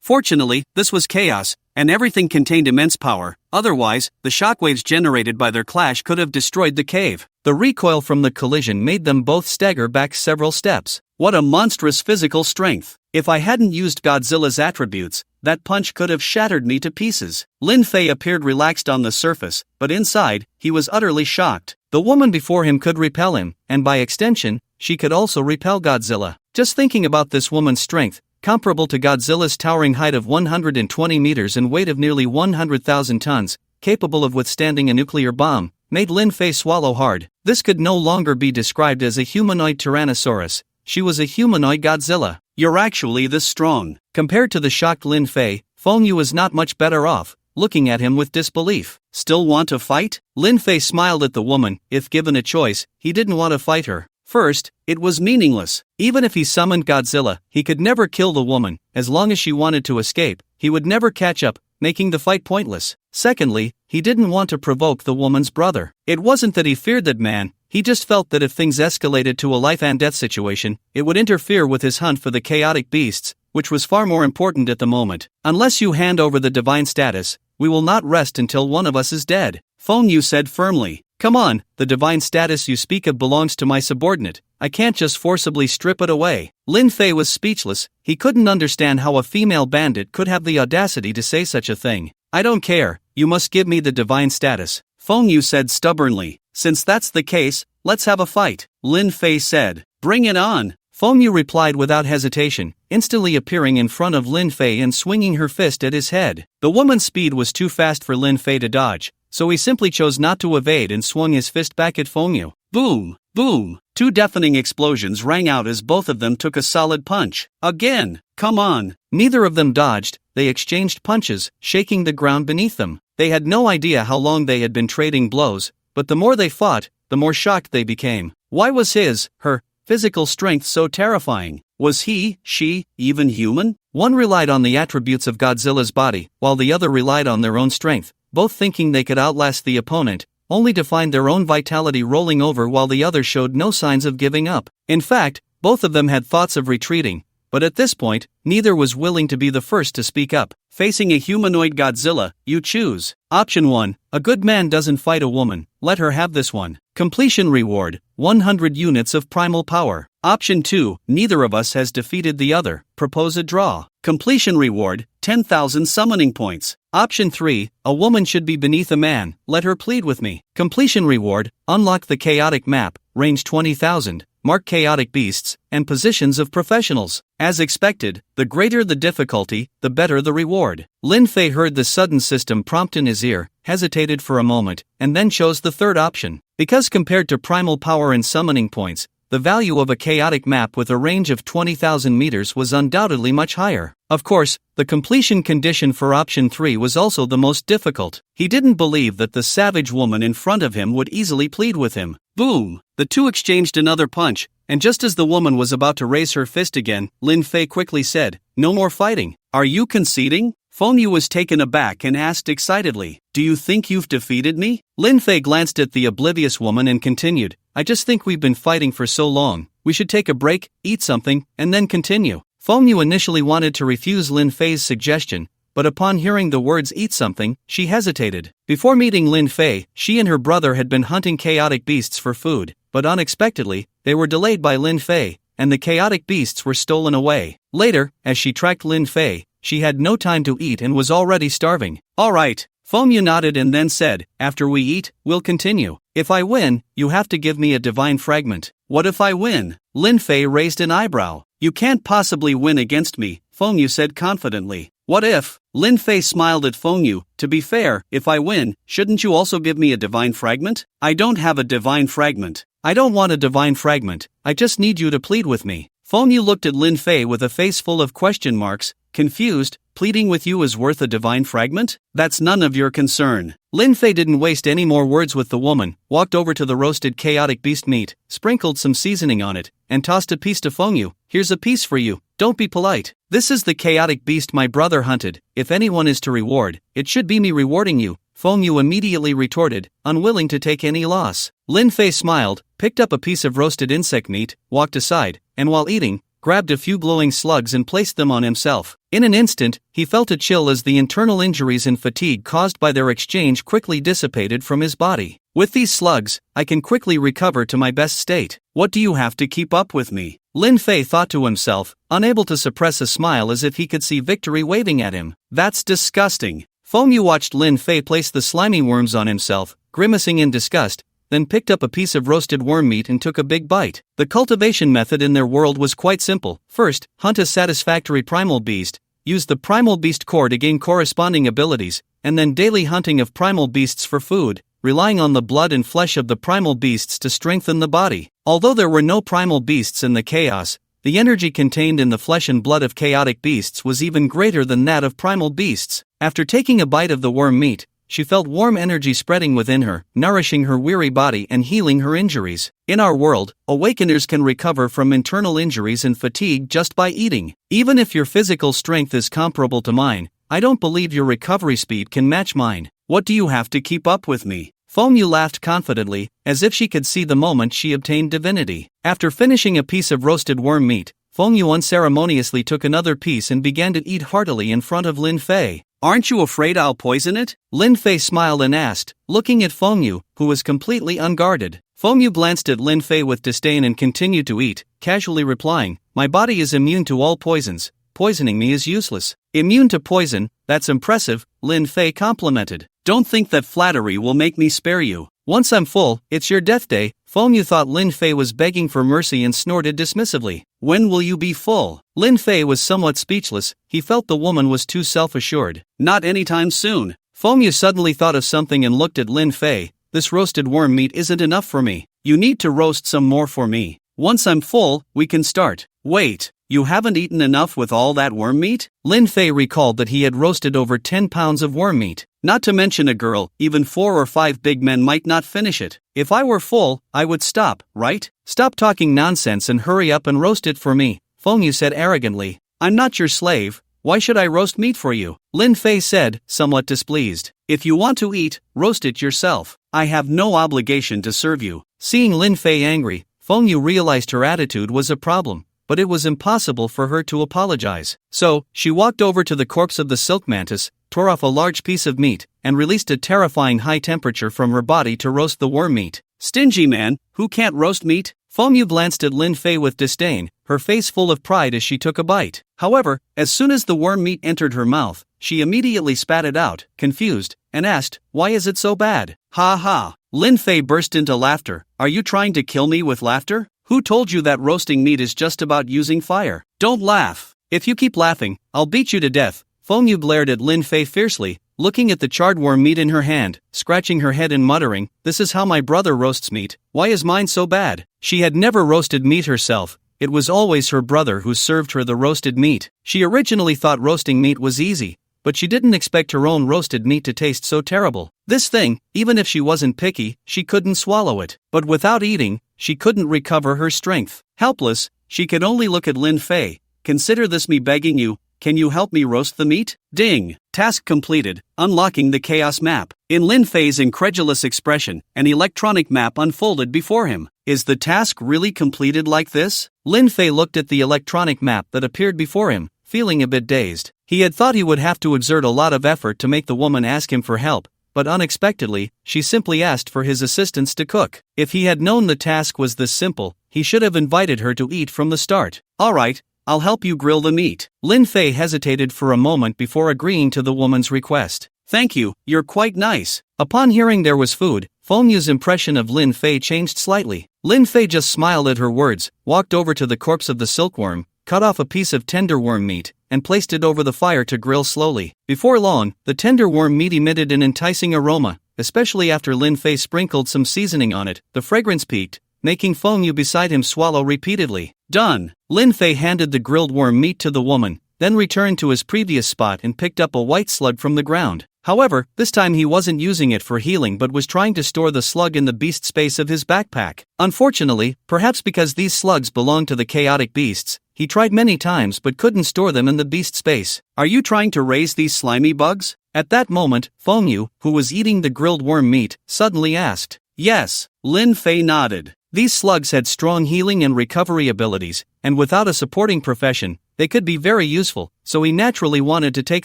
Fortunately, this was chaos, and everything contained immense power. Otherwise, the shockwaves generated by their clash could have destroyed the cave. The recoil from the collision made them both stagger back several steps. What a monstrous physical strength! If I hadn't used Godzilla's attributes, that punch could have shattered me to pieces. Lin Fei appeared relaxed on the surface, but inside, he was utterly shocked. The woman before him could repel him, and by extension, she could also repel Godzilla. Just thinking about this woman's strength, comparable to Godzilla's towering height of 120 meters and weight of nearly 100,000 tons, capable of withstanding a nuclear bomb, made Lin Fei swallow hard. This could no longer be described as a humanoid Tyrannosaurus. She was a humanoid Godzilla. You're actually this strong. Compared to the shocked Lin Fei, Fengyu was not much better off, looking at him with disbelief. Still want to fight? Lin Fei smiled at the woman. If given a choice, he didn't want to fight her. First, it was meaningless. Even if he summoned Godzilla, he could never kill the woman. As long as she wanted to escape, he would never catch up, making the fight pointless. Secondly, he didn't want to provoke the woman's brother. It wasn't that he feared that man, he just felt that if things escalated to a life and death situation, it would interfere with his hunt for the chaotic beasts, which was far more important at the moment. Unless you hand over the divine status, we will not rest until one of us is dead, Fengyu said firmly. Come on, the divine status you speak of belongs to my subordinate. I can't just forcibly strip it away. Lin Fei was speechless. He couldn't understand how a female bandit could have the audacity to say such a thing. I don't care, you must give me the divine status, Feng Yu said stubbornly. Since that's the case, let's have a fight, Lin Fei said. Bring it on. Feng Yu replied without hesitation, instantly appearing in front of Lin Fei and swinging her fist at his head. The woman's speed was too fast for Lin Fei to dodge, so he simply chose not to evade and swung his fist back at Feng Yu. Boom! Boom! Two deafening explosions rang out as both of them took a solid punch. Again! Come on! Neither of them dodged, they exchanged punches, shaking the ground beneath them. They had no idea how long they had been trading blows, but the more they fought, the more shocked they became. Why was her physical strength so terrifying? Was she, even human? One relied on the attributes of Godzilla's body, while the other relied on their own strength, both thinking they could outlast the opponent, only to find their own vitality rolling over while the other showed no signs of giving up. In fact, both of them had thoughts of retreating, but at this point, neither was willing to be the first to speak up. Facing a humanoid Godzilla, you choose. Option 1, a good man doesn't fight a woman, let her have this one. Completion reward, 100 units of primal power. Option 2, neither of us has defeated the other, propose a draw. Completion reward, 10,000 summoning points. Option 3, a woman should be beneath a man, let her plead with me. Completion reward, unlock the chaotic map, range 20,000. Mark chaotic beasts, and positions of professionals. As expected, the greater the difficulty, the better the reward. Lin Fei heard the sudden system prompt in his ear, hesitated for a moment, and then chose the third option. Because compared to primal power and summoning points, the value of a chaotic map with a range of 20,000 meters was undoubtedly much higher. Of course, the completion condition for option 3 was also the most difficult. He didn't believe that the savage woman in front of him would easily plead with him. Boom! The two exchanged another punch, and just as the woman was about to raise her fist again, Lin Fei quickly said, "No more fighting. Are you conceding?" Feng Yu was taken aback and asked excitedly, "Do you think you've defeated me?" Lin Fei glanced at the oblivious woman and continued, "I just think we've been fighting for so long, we should take a break, eat something, and then continue." Feng Yu initially wanted to refuse Lin Fei's suggestion, but upon hearing the words "eat something," she hesitated. Before meeting Lin Fei, she and her brother had been hunting chaotic beasts for food, but unexpectedly, they were delayed by Lin Fei, and the chaotic beasts were stolen away. Later, as she tracked Lin Fei, she had no time to eat and was already starving. "All right." Feng Yu nodded and then said, "After we eat, we'll continue. If I win, you have to give me a divine fragment." "What if I win?" Lin Fei raised an eyebrow. "You can't possibly win against me," Feng Yu said confidently. "What if?" Lin Fei smiled at Feng Yu. "To be fair, if I win, shouldn't you also give me a divine fragment?" "I don't have a divine fragment." "I don't want a divine fragment, I just need you to plead with me." Feng Yu looked at Lin Fei with a face full of question marks, confused. "Pleading with you is worth a divine fragment? That's none of your concern." Lin Fei didn't waste any more words with the woman, walked over to the roasted chaotic beast meat, sprinkled some seasoning on it, and tossed a piece to Feng Yu. "Here's a piece for you, don't be polite. This is the chaotic beast my brother hunted. If anyone is to reward, it should be me rewarding you," Feng Yu immediately retorted, unwilling to take any loss. Lin Fei smiled, picked up a piece of roasted insect meat, walked aside, and while eating, grabbed a few glowing slugs and placed them on himself. In an instant, he felt a chill as the internal injuries and fatigue caused by their exchange quickly dissipated from his body. "With these slugs, I can quickly recover to my best state. What do you have to keep up with me?" Lin Fei thought to himself, unable to suppress a smile as if he could see victory waving at him. "That's disgusting." Feng Yu watched Lin Fei place the slimy worms on himself, grimacing in disgust, then picked up a piece of roasted worm meat and took a big bite. The cultivation method in their world was quite simple. First, hunt a satisfactory primal beast, use the primal beast core to gain corresponding abilities, and then daily hunting of primal beasts for food, relying on the blood and flesh of the primal beasts to strengthen the body. Although there were no primal beasts in the chaos, the energy contained in the flesh and blood of chaotic beasts was even greater than that of primal beasts. After taking a bite of the worm meat, she felt warm energy spreading within her, nourishing her weary body and healing her injuries. In our world, awakeners can recover from internal injuries and fatigue just by eating. Even if your physical strength is comparable to mine, I don't believe your recovery speed can match mine. What do you have to keep up with me? Feng Yu laughed confidently, as if she could see the moment she obtained divinity. After finishing a piece of roasted worm meat, Feng Yu unceremoniously took another piece and began to eat heartily in front of Lin Fei. Aren't you afraid I'll poison it? Lin Fei smiled and asked, looking at Feng Yu, who was completely unguarded. Feng Yu glanced at Lin Fei with disdain and continued to eat, casually replying, "My body is immune to all poisons. Poisoning me is useless." "Immune to poison? That's impressive," Lin Fei complimented. "Don't think that flattery will make me spare you. Once I'm full, it's your death day." Feng Yu thought Lin Fei was begging for mercy and snorted dismissively. "When will you be full?" Lin Fei was somewhat speechless. He felt the woman was too self-assured. "Not anytime soon." Feng Yu suddenly thought of something and looked at Lin Fei. "This roasted worm meat isn't enough for me. You need to roast some more for me. Once I'm full, we can start." "Wait, you haven't eaten enough with all that worm meat?" Lin Fei recalled that he had roasted over 10 pounds of worm meat. "Not to mention a girl, even 4 or 5 big men might not finish it. If I were full, I would stop, right? Stop talking nonsense and hurry up and roast it for me," Feng Yu said arrogantly. "I'm not your slave. Why should I roast meat for you?" Lin Fei said, somewhat displeased. "If you want to eat, roast it yourself. I have no obligation to serve you." Seeing Lin Fei angry, Feng Yu realized her attitude was a problem, but it was impossible for her to apologize. So, she walked over to the corpse of the silk mantis, tore off a large piece of meat, and released a terrifying high temperature from her body to roast the worm meat. "Stingy man, who can't roast meat?" Feng Yu glanced at Lin Fei with disdain, her face full of pride as she took a bite. However, as soon as the worm meat entered her mouth, she immediately spat it out, confused, and asked, "Why is it so bad?" "Ha ha!" Lin Fei burst into laughter. "Are you trying to kill me with laughter? Who told you that roasting meat is just about using fire? Don't laugh. If you keep laughing, I'll beat you to death." Feng Yu glared at Lin Fei fiercely, looking at the charred worm meat in her hand, scratching her head and muttering, "This is how my brother roasts meat. Why is mine so bad?" She had never roasted meat herself. It was always her brother who served her the roasted meat. She originally thought roasting meat was easy, but she didn't expect her own roasted meat to taste so terrible. This thing, even if she wasn't picky, she couldn't swallow it. But without eating, she couldn't recover her strength. Helpless, she could only look at Lin Fei. "Consider this me begging you. Can you help me roast the meat?" Ding! Task completed, unlocking the chaos map. In Lin Fei's incredulous expression, an electronic map unfolded before him. Is the task really completed like this? Lin Fei looked at the electronic map that appeared before him, feeling a bit dazed. He had thought he would have to exert a lot of effort to make the woman ask him for help, but unexpectedly, she simply asked for his assistance to cook. If he had known the task was this simple, he should have invited her to eat from the start. "Alright, I'll help you grill the meat." Lin Fei hesitated for a moment before agreeing to the woman's request. "Thank you, you're quite nice." Upon hearing there was food, Feng Yu's impression of Lin Fei changed slightly. Lin Fei just smiled at her words, walked over to the corpse of the silkworm, cut off a piece of tender worm meat, and placed it over the fire to grill slowly. Before long, the tender worm meat emitted an enticing aroma, especially after Lin Fei sprinkled some seasoning on it. The fragrance peaked, making Feng Yu beside him swallow repeatedly. "Done." Lin Fei handed the grilled worm meat to the woman, then returned to his previous spot and picked up a white slug from the ground. However, this time he wasn't using it for healing but was trying to store the slug in the beast space of his backpack. Unfortunately, perhaps because these slugs belong to the chaotic beasts, he tried many times but couldn't store them in the beast space. "Are you trying to raise these slimy bugs?" At that moment, Feng Yu, who was eating the grilled worm meat, suddenly asked. "Yes." Lin Fei nodded. These slugs had strong healing and recovery abilities, and without a supporting profession, they could be very useful, so he naturally wanted to take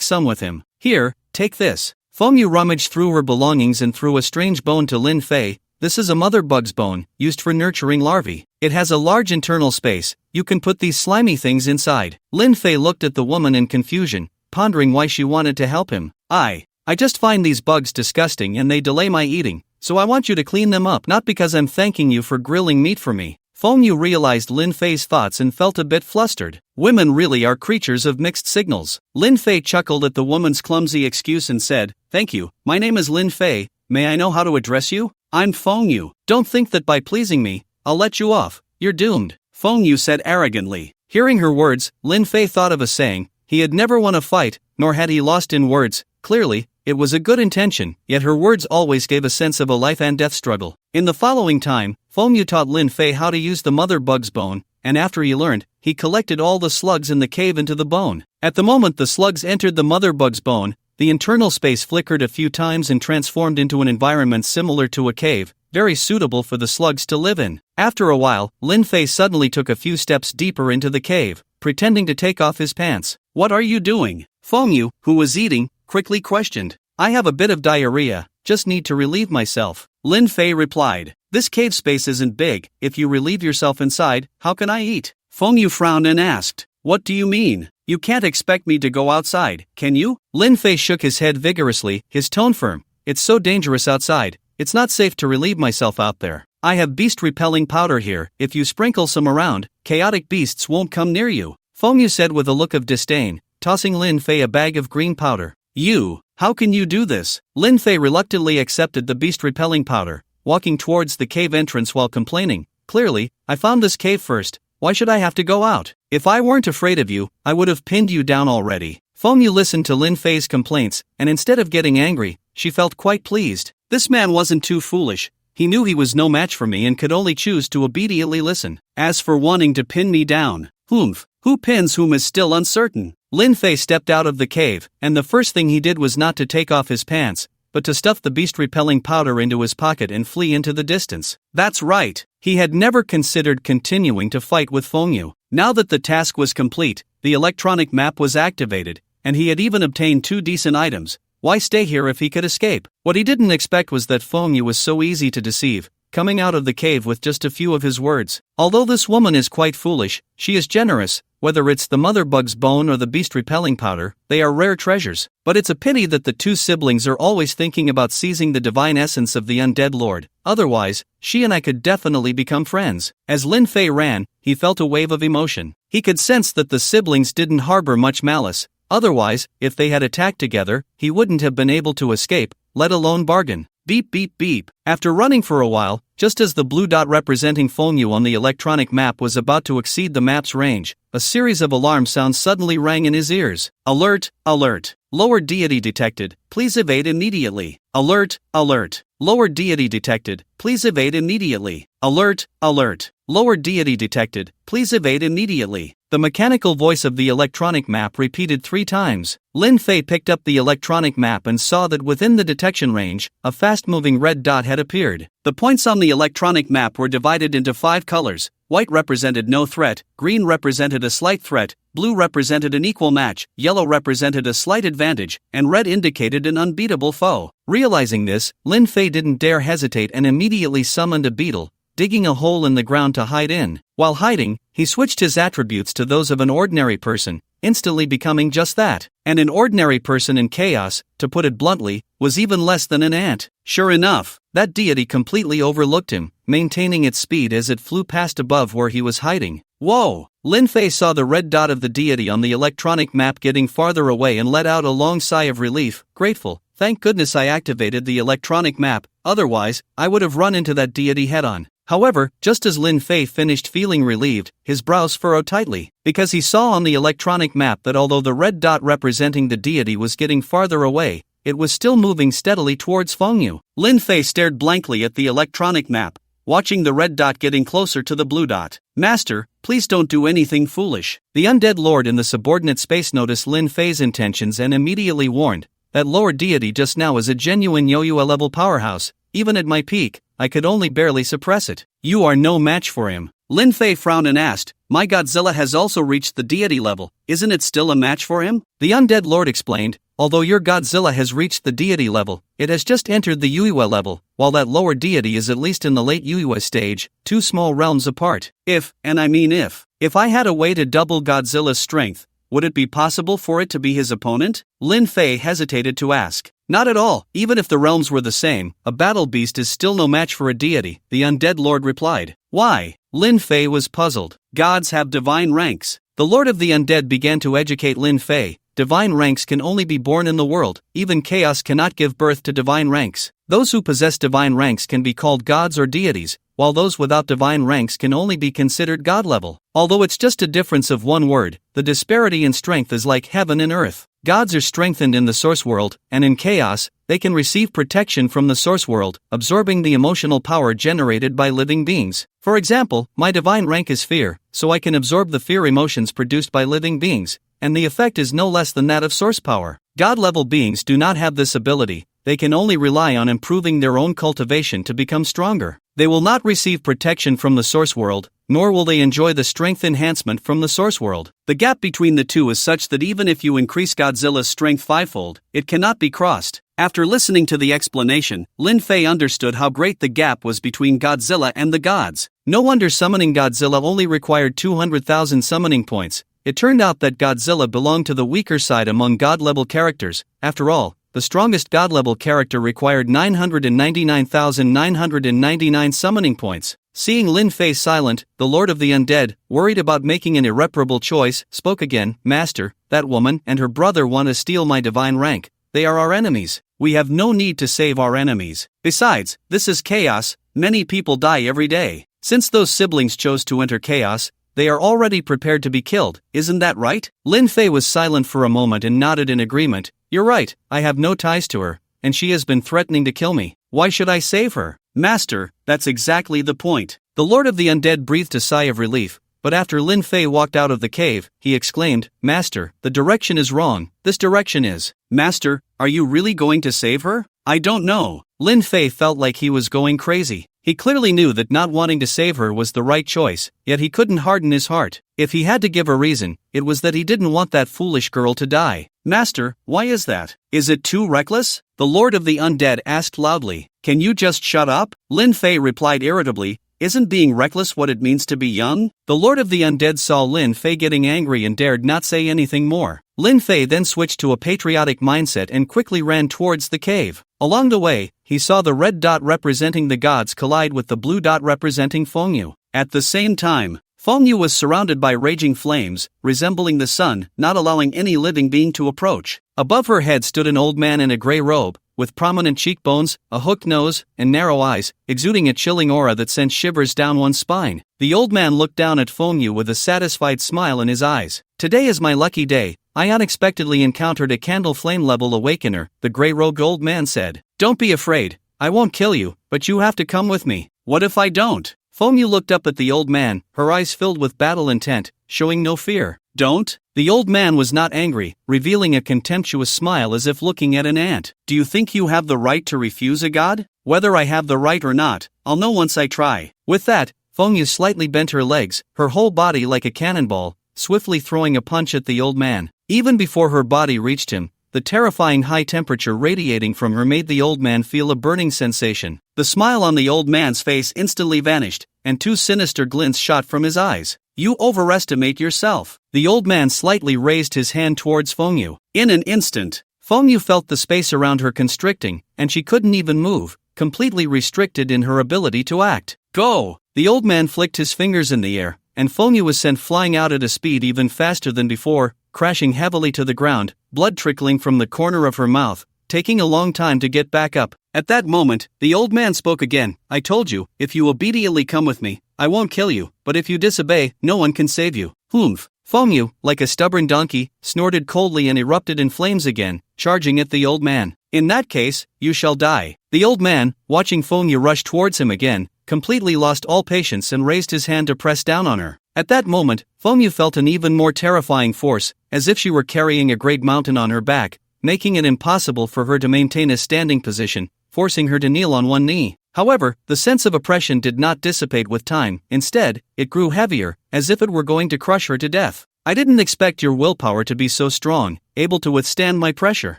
some with him. "Here, take this." Feng Yu rummaged through her belongings and threw a strange bone to Lin Fei. "This is a mother bug's bone, used for nurturing larvae. It has a large internal space. You can put these slimy things inside." Lin Fei looked at the woman in confusion, pondering why she wanted to help him. I just find these bugs disgusting and they delay my eating, so I want you to clean them up, not because I'm thanking you for grilling meat for me." Feng Yu realized Lin Fei's thoughts and felt a bit flustered. Women really are creatures of mixed signals. Lin Fei chuckled at the woman's clumsy excuse and said, "Thank you, my name is Lin Fei. May I know how to address you?" "I'm Feng Yu. Don't think that by pleasing me, I'll let you off. You're doomed," Feng Yu said arrogantly. Hearing her words, Lin Fei thought of a saying. He had never won a fight, nor had he lost in words. Clearly, it was a good intention, yet her words always gave a sense of a life and death struggle. In the following time, Feng Yu taught Lin Fei how to use the mother bug's bone, and after he learned, he collected all the slugs in the cave into the bone. At the moment the slugs entered the mother bug's bone, the internal space flickered a few times and transformed into an environment similar to a cave, very suitable for the slugs to live in. After a while, Lin Fei suddenly took a few steps deeper into the cave, pretending to take off his pants. "What are you doing?" Feng Yu, who was eating, quickly questioned. I have a bit of diarrhea, just need to relieve myself. Lin Fei replied. This cave space isn't big, if you relieve yourself inside, how can I eat? Feng Yu frowned and asked. What do you mean? You can't expect me to go outside, can you? Lin Fei shook his head vigorously, his tone firm. It's so dangerous outside, it's not safe to relieve myself out there. I have beast-repelling powder here, if you sprinkle some around, chaotic beasts won't come near you. Feng Yu said with a look of disdain, tossing Lin Fei a bag of green powder. You, how can you do this? Lin Fei reluctantly accepted the beast-repelling powder, walking towards the cave entrance while complaining. Clearly, I found this cave first, why should I have to go out? If I weren't afraid of you, I would have pinned you down already. Feng Yu listened to Lin Fei's complaints, and instead of getting angry, she felt quite pleased. This man wasn't too foolish. He knew he was no match for me and could only choose to obediently listen. As for wanting to pin me down, who pins whom is still uncertain. Lin Fei stepped out of the cave, and the first thing he did was not to take off his pants, but to stuff the beast-repelling powder into his pocket and flee into the distance. That's right, he had never considered continuing to fight with Feng Yu. Now that the task was complete, the electronic map was activated, and he had even obtained 2 decent items. Why stay here if he could escape? What he didn't expect was that Feng Yu was so easy to deceive, coming out of the cave with just a few of his words. Although this woman is quite foolish, she is generous. Whether it's the mother bug's bone or the beast-repelling powder, they are rare treasures. But it's a pity that the 2 siblings are always thinking about seizing the divine essence of the undead lord. Otherwise, she and I could definitely become friends. As Lin Fei ran, he felt a wave of emotion. He could sense that the siblings didn't harbor much malice. Otherwise, if they had attacked together, he wouldn't have been able to escape, let alone bargain. Beep beep beep. After running for a while, just as the blue dot representing Feng Yu on the electronic map was about to exceed the map's range, a series of alarm sounds suddenly rang in his ears. Alert, alert. Lower deity detected, please evade immediately. Alert, alert. Lower deity detected, please evade immediately. Alert, alert. Lower deity detected, please evade immediately. The mechanical voice of the electronic map repeated 3 times. Lin Fei picked up the electronic map and saw that within the detection range, a fast-moving red dot had appeared. The points on the electronic map were divided into 5 colors. White represented no threat, green represented a slight threat, blue represented an equal match, yellow represented a slight advantage, and red indicated an unbeatable foe. Realizing this, Lin Fei didn't dare hesitate and immediately summoned a beetle, digging a hole in the ground to hide in. While hiding, he switched his attributes to those of an ordinary person, instantly becoming just that. And an ordinary person in chaos, to put it bluntly, was even less than an ant. Sure enough, that deity completely overlooked him, maintaining its speed as it flew past above where he was hiding. Whoa! Lin Fei saw the red dot of the deity on the electronic map getting farther away and let out a long sigh of relief, grateful. Thank goodness I activated the electronic map, otherwise, I would have run into that deity head-on. However, just as Lin Fei finished feeling relieved, his brows furrowed tightly, because he saw on the electronic map that although the red dot representing the deity was getting farther away, it was still moving steadily towards Feng Yu. Lin Fei stared blankly at the electronic map, watching the red dot getting closer to the blue dot. Master, please don't do anything foolish. The undead lord in the subordinate space noticed Lin Fei's intentions and immediately warned, that lower deity just now is a genuine Yoyua-level powerhouse. Even at my peak, I could only barely suppress it. You are no match for him. Lin Fei frowned and asked, my Godzilla has also reached the deity level, isn't it still a match for him? The undead lord explained, although your Godzilla has reached the deity level, it has just entered the Yuiwa level, while that lower deity is at least in the late Yuiwa stage, 2 small realms apart. If I had a way to double Godzilla's strength, would it be possible for it to be his opponent? Lin Fei hesitated to ask. Not at all, even if the realms were the same, a battle beast is still no match for a deity, the undead lord replied. Why? Lin Fei was puzzled. Gods have divine ranks. The lord of the undead began to educate Lin Fei. Divine ranks can only be born in the world, even chaos cannot give birth to divine ranks. Those who possess divine ranks can be called gods or deities, while those without divine ranks can only be considered god-level. Although it's just a difference of one word, the disparity in strength is like heaven and earth. Gods are strengthened in the source world, and in chaos, they can receive protection from the source world, absorbing the emotional power generated by living beings. For example, my divine rank is fear, so I can absorb the fear emotions produced by living beings, and the effect is no less than that of source power. God-level beings do not have this ability, they can only rely on improving their own cultivation to become stronger. They will not receive protection from the source world, nor will they enjoy the strength enhancement from the source world. The gap between the two is such that even if you increase Godzilla's strength fivefold, it cannot be crossed. After listening to the explanation, Lin Fei understood how great the gap was between Godzilla and the gods. No wonder summoning Godzilla only required 200,000 summoning points. It turned out that Godzilla belonged to the weaker side among god-level characters. After all, the strongest god-level character required 999,999 summoning points. Seeing Lin Fei silent, the Lord of the Undead, worried about making an irreparable choice, spoke again. Master, that woman and her brother want to steal my divine rank. They are our enemies. We have no need to save our enemies. Besides, this is chaos. Many people die every day. Since those siblings chose to enter chaos, they are already prepared to be killed, isn't that right? Lin Fei was silent for a moment and nodded in agreement. You're right, I have no ties to her, and she has been threatening to kill me. Why should I save her? Master, that's exactly the point. The Lord of the Undead breathed a sigh of relief, but after Lin Fei walked out of the cave, he exclaimed, Master, the direction is wrong, this direction is. Master, are you really going to save her? I don't know. Lin Fei felt like he was going crazy. He clearly knew that not wanting to save her was the right choice, yet he couldn't harden his heart. If he had to give a reason, it was that he didn't want that foolish girl to die. Master, why is that? Is it too reckless? The Lord of the Undead asked loudly. Can you just shut up? Lin Fei replied irritably. Isn't being reckless what it means to be young? The Lord of the Undead saw Lin Fei getting angry and dared not say anything more. Lin Fei then switched to a patriotic mindset and quickly ran towards the cave. Along the way, he saw the red dot representing the gods collide with the blue dot representing Fengyu. At the same time, Fengyu was surrounded by raging flames, resembling the sun, not allowing any living being to approach. Above her head stood an old man in a gray robe, with prominent cheekbones, a hooked nose, and narrow eyes, exuding a chilling aura that sent shivers down one's spine. The old man looked down at Fengyu with a satisfied smile in his eyes. Today is my lucky day. I unexpectedly encountered a candle flame level awakener, the gray-robed old man said. Don't be afraid. I won't kill you, but you have to come with me. What if I don't? Fengyu looked up at the old man, her eyes filled with battle intent, showing no fear. Don't? The old man was not angry, revealing a contemptuous smile as if looking at an ant. Do you think you have the right to refuse a god? Whether I have the right or not, I'll know once I try. With that, Fengyu slightly bent her legs, her whole body like a cannonball, swiftly throwing a punch at the old man. Even before her body reached him, the terrifying high temperature radiating from her made the old man feel a burning sensation. The smile on the old man's face instantly vanished, and two sinister glints shot from his eyes. You overestimate yourself. The old man slightly raised his hand towards Fengyu. In an instant, Fengyu felt the space around her constricting, and she couldn't even move, completely restricted in her ability to act. Go! The old man flicked his fingers in the air, and Fengyu was sent flying out at a speed even faster than before, crashing heavily to the ground, blood trickling from the corner of her mouth, taking a long time to get back up. At that moment, the old man spoke again. I told you, if you obediently come with me, I won't kill you, but if you disobey, no one can save you. Humph! Fengyu, like a stubborn donkey, snorted coldly and erupted in flames again, charging at the old man. In that case, you shall die. The old man, watching Fengyu rush towards him again, completely lost all patience and raised his hand to press down on her. At that moment, Fengyu felt an even more terrifying force, as if she were carrying a great mountain on her back, making it impossible for her to maintain a standing position, forcing her to kneel on one knee. However, the sense of oppression did not dissipate with time. Instead, it grew heavier, as if it were going to crush her to death. I didn't expect your willpower to be so strong, able to withstand my pressure.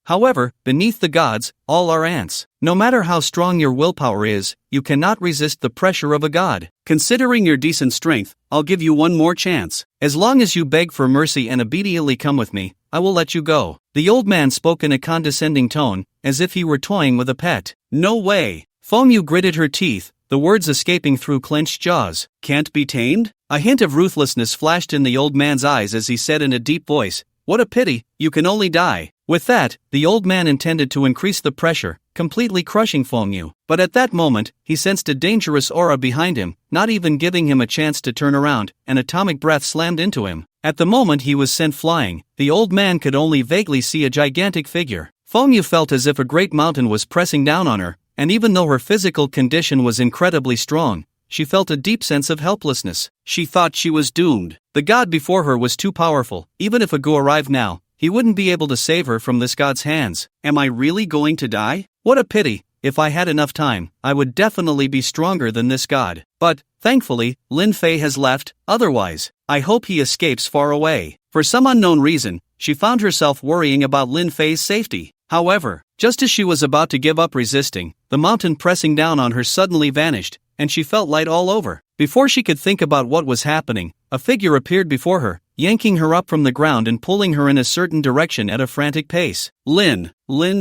However, beneath the gods, all are ants. No matter how strong your willpower is, you cannot resist the pressure of a god. Considering your decent strength, I'll give you one more chance. As long as you beg for mercy and obediently come with me, I will let you go. The old man spoke in a condescending tone, as if he were toying with a pet. No way! Fengyu gritted her teeth, the words escaping through clenched jaws. Can't be tamed? A hint of ruthlessness flashed in the old man's eyes as he said in a deep voice, What a pity, you can only die. With that, the old man intended to increase the pressure, completely crushing Fengyu. But at that moment, he sensed a dangerous aura behind him, not even giving him a chance to turn around. An atomic breath slammed into him. At the moment he was sent flying, the old man could only vaguely see a gigantic figure. Fengyu felt as if a great mountain was pressing down on her, and even though her physical condition was incredibly strong, she felt a deep sense of helplessness. She thought she was doomed. The god before her was too powerful. Even if Agu arrived now, he wouldn't be able to save her from this god's hands. Am I really going to die? What a pity. if I had enough time, I would definitely be stronger than this god. But, thankfully, Lin Fei has left, otherwise, I hope he escapes far away. For some unknown reason, she found herself worrying about Lin Fei's safety. However, just as she was about to give up resisting, the mountain pressing down on her suddenly vanished, and she felt light all over. Before she could think about what was happening, a figure appeared before her, yanking her up from the ground and pulling her in a certain direction at a frantic pace. Lin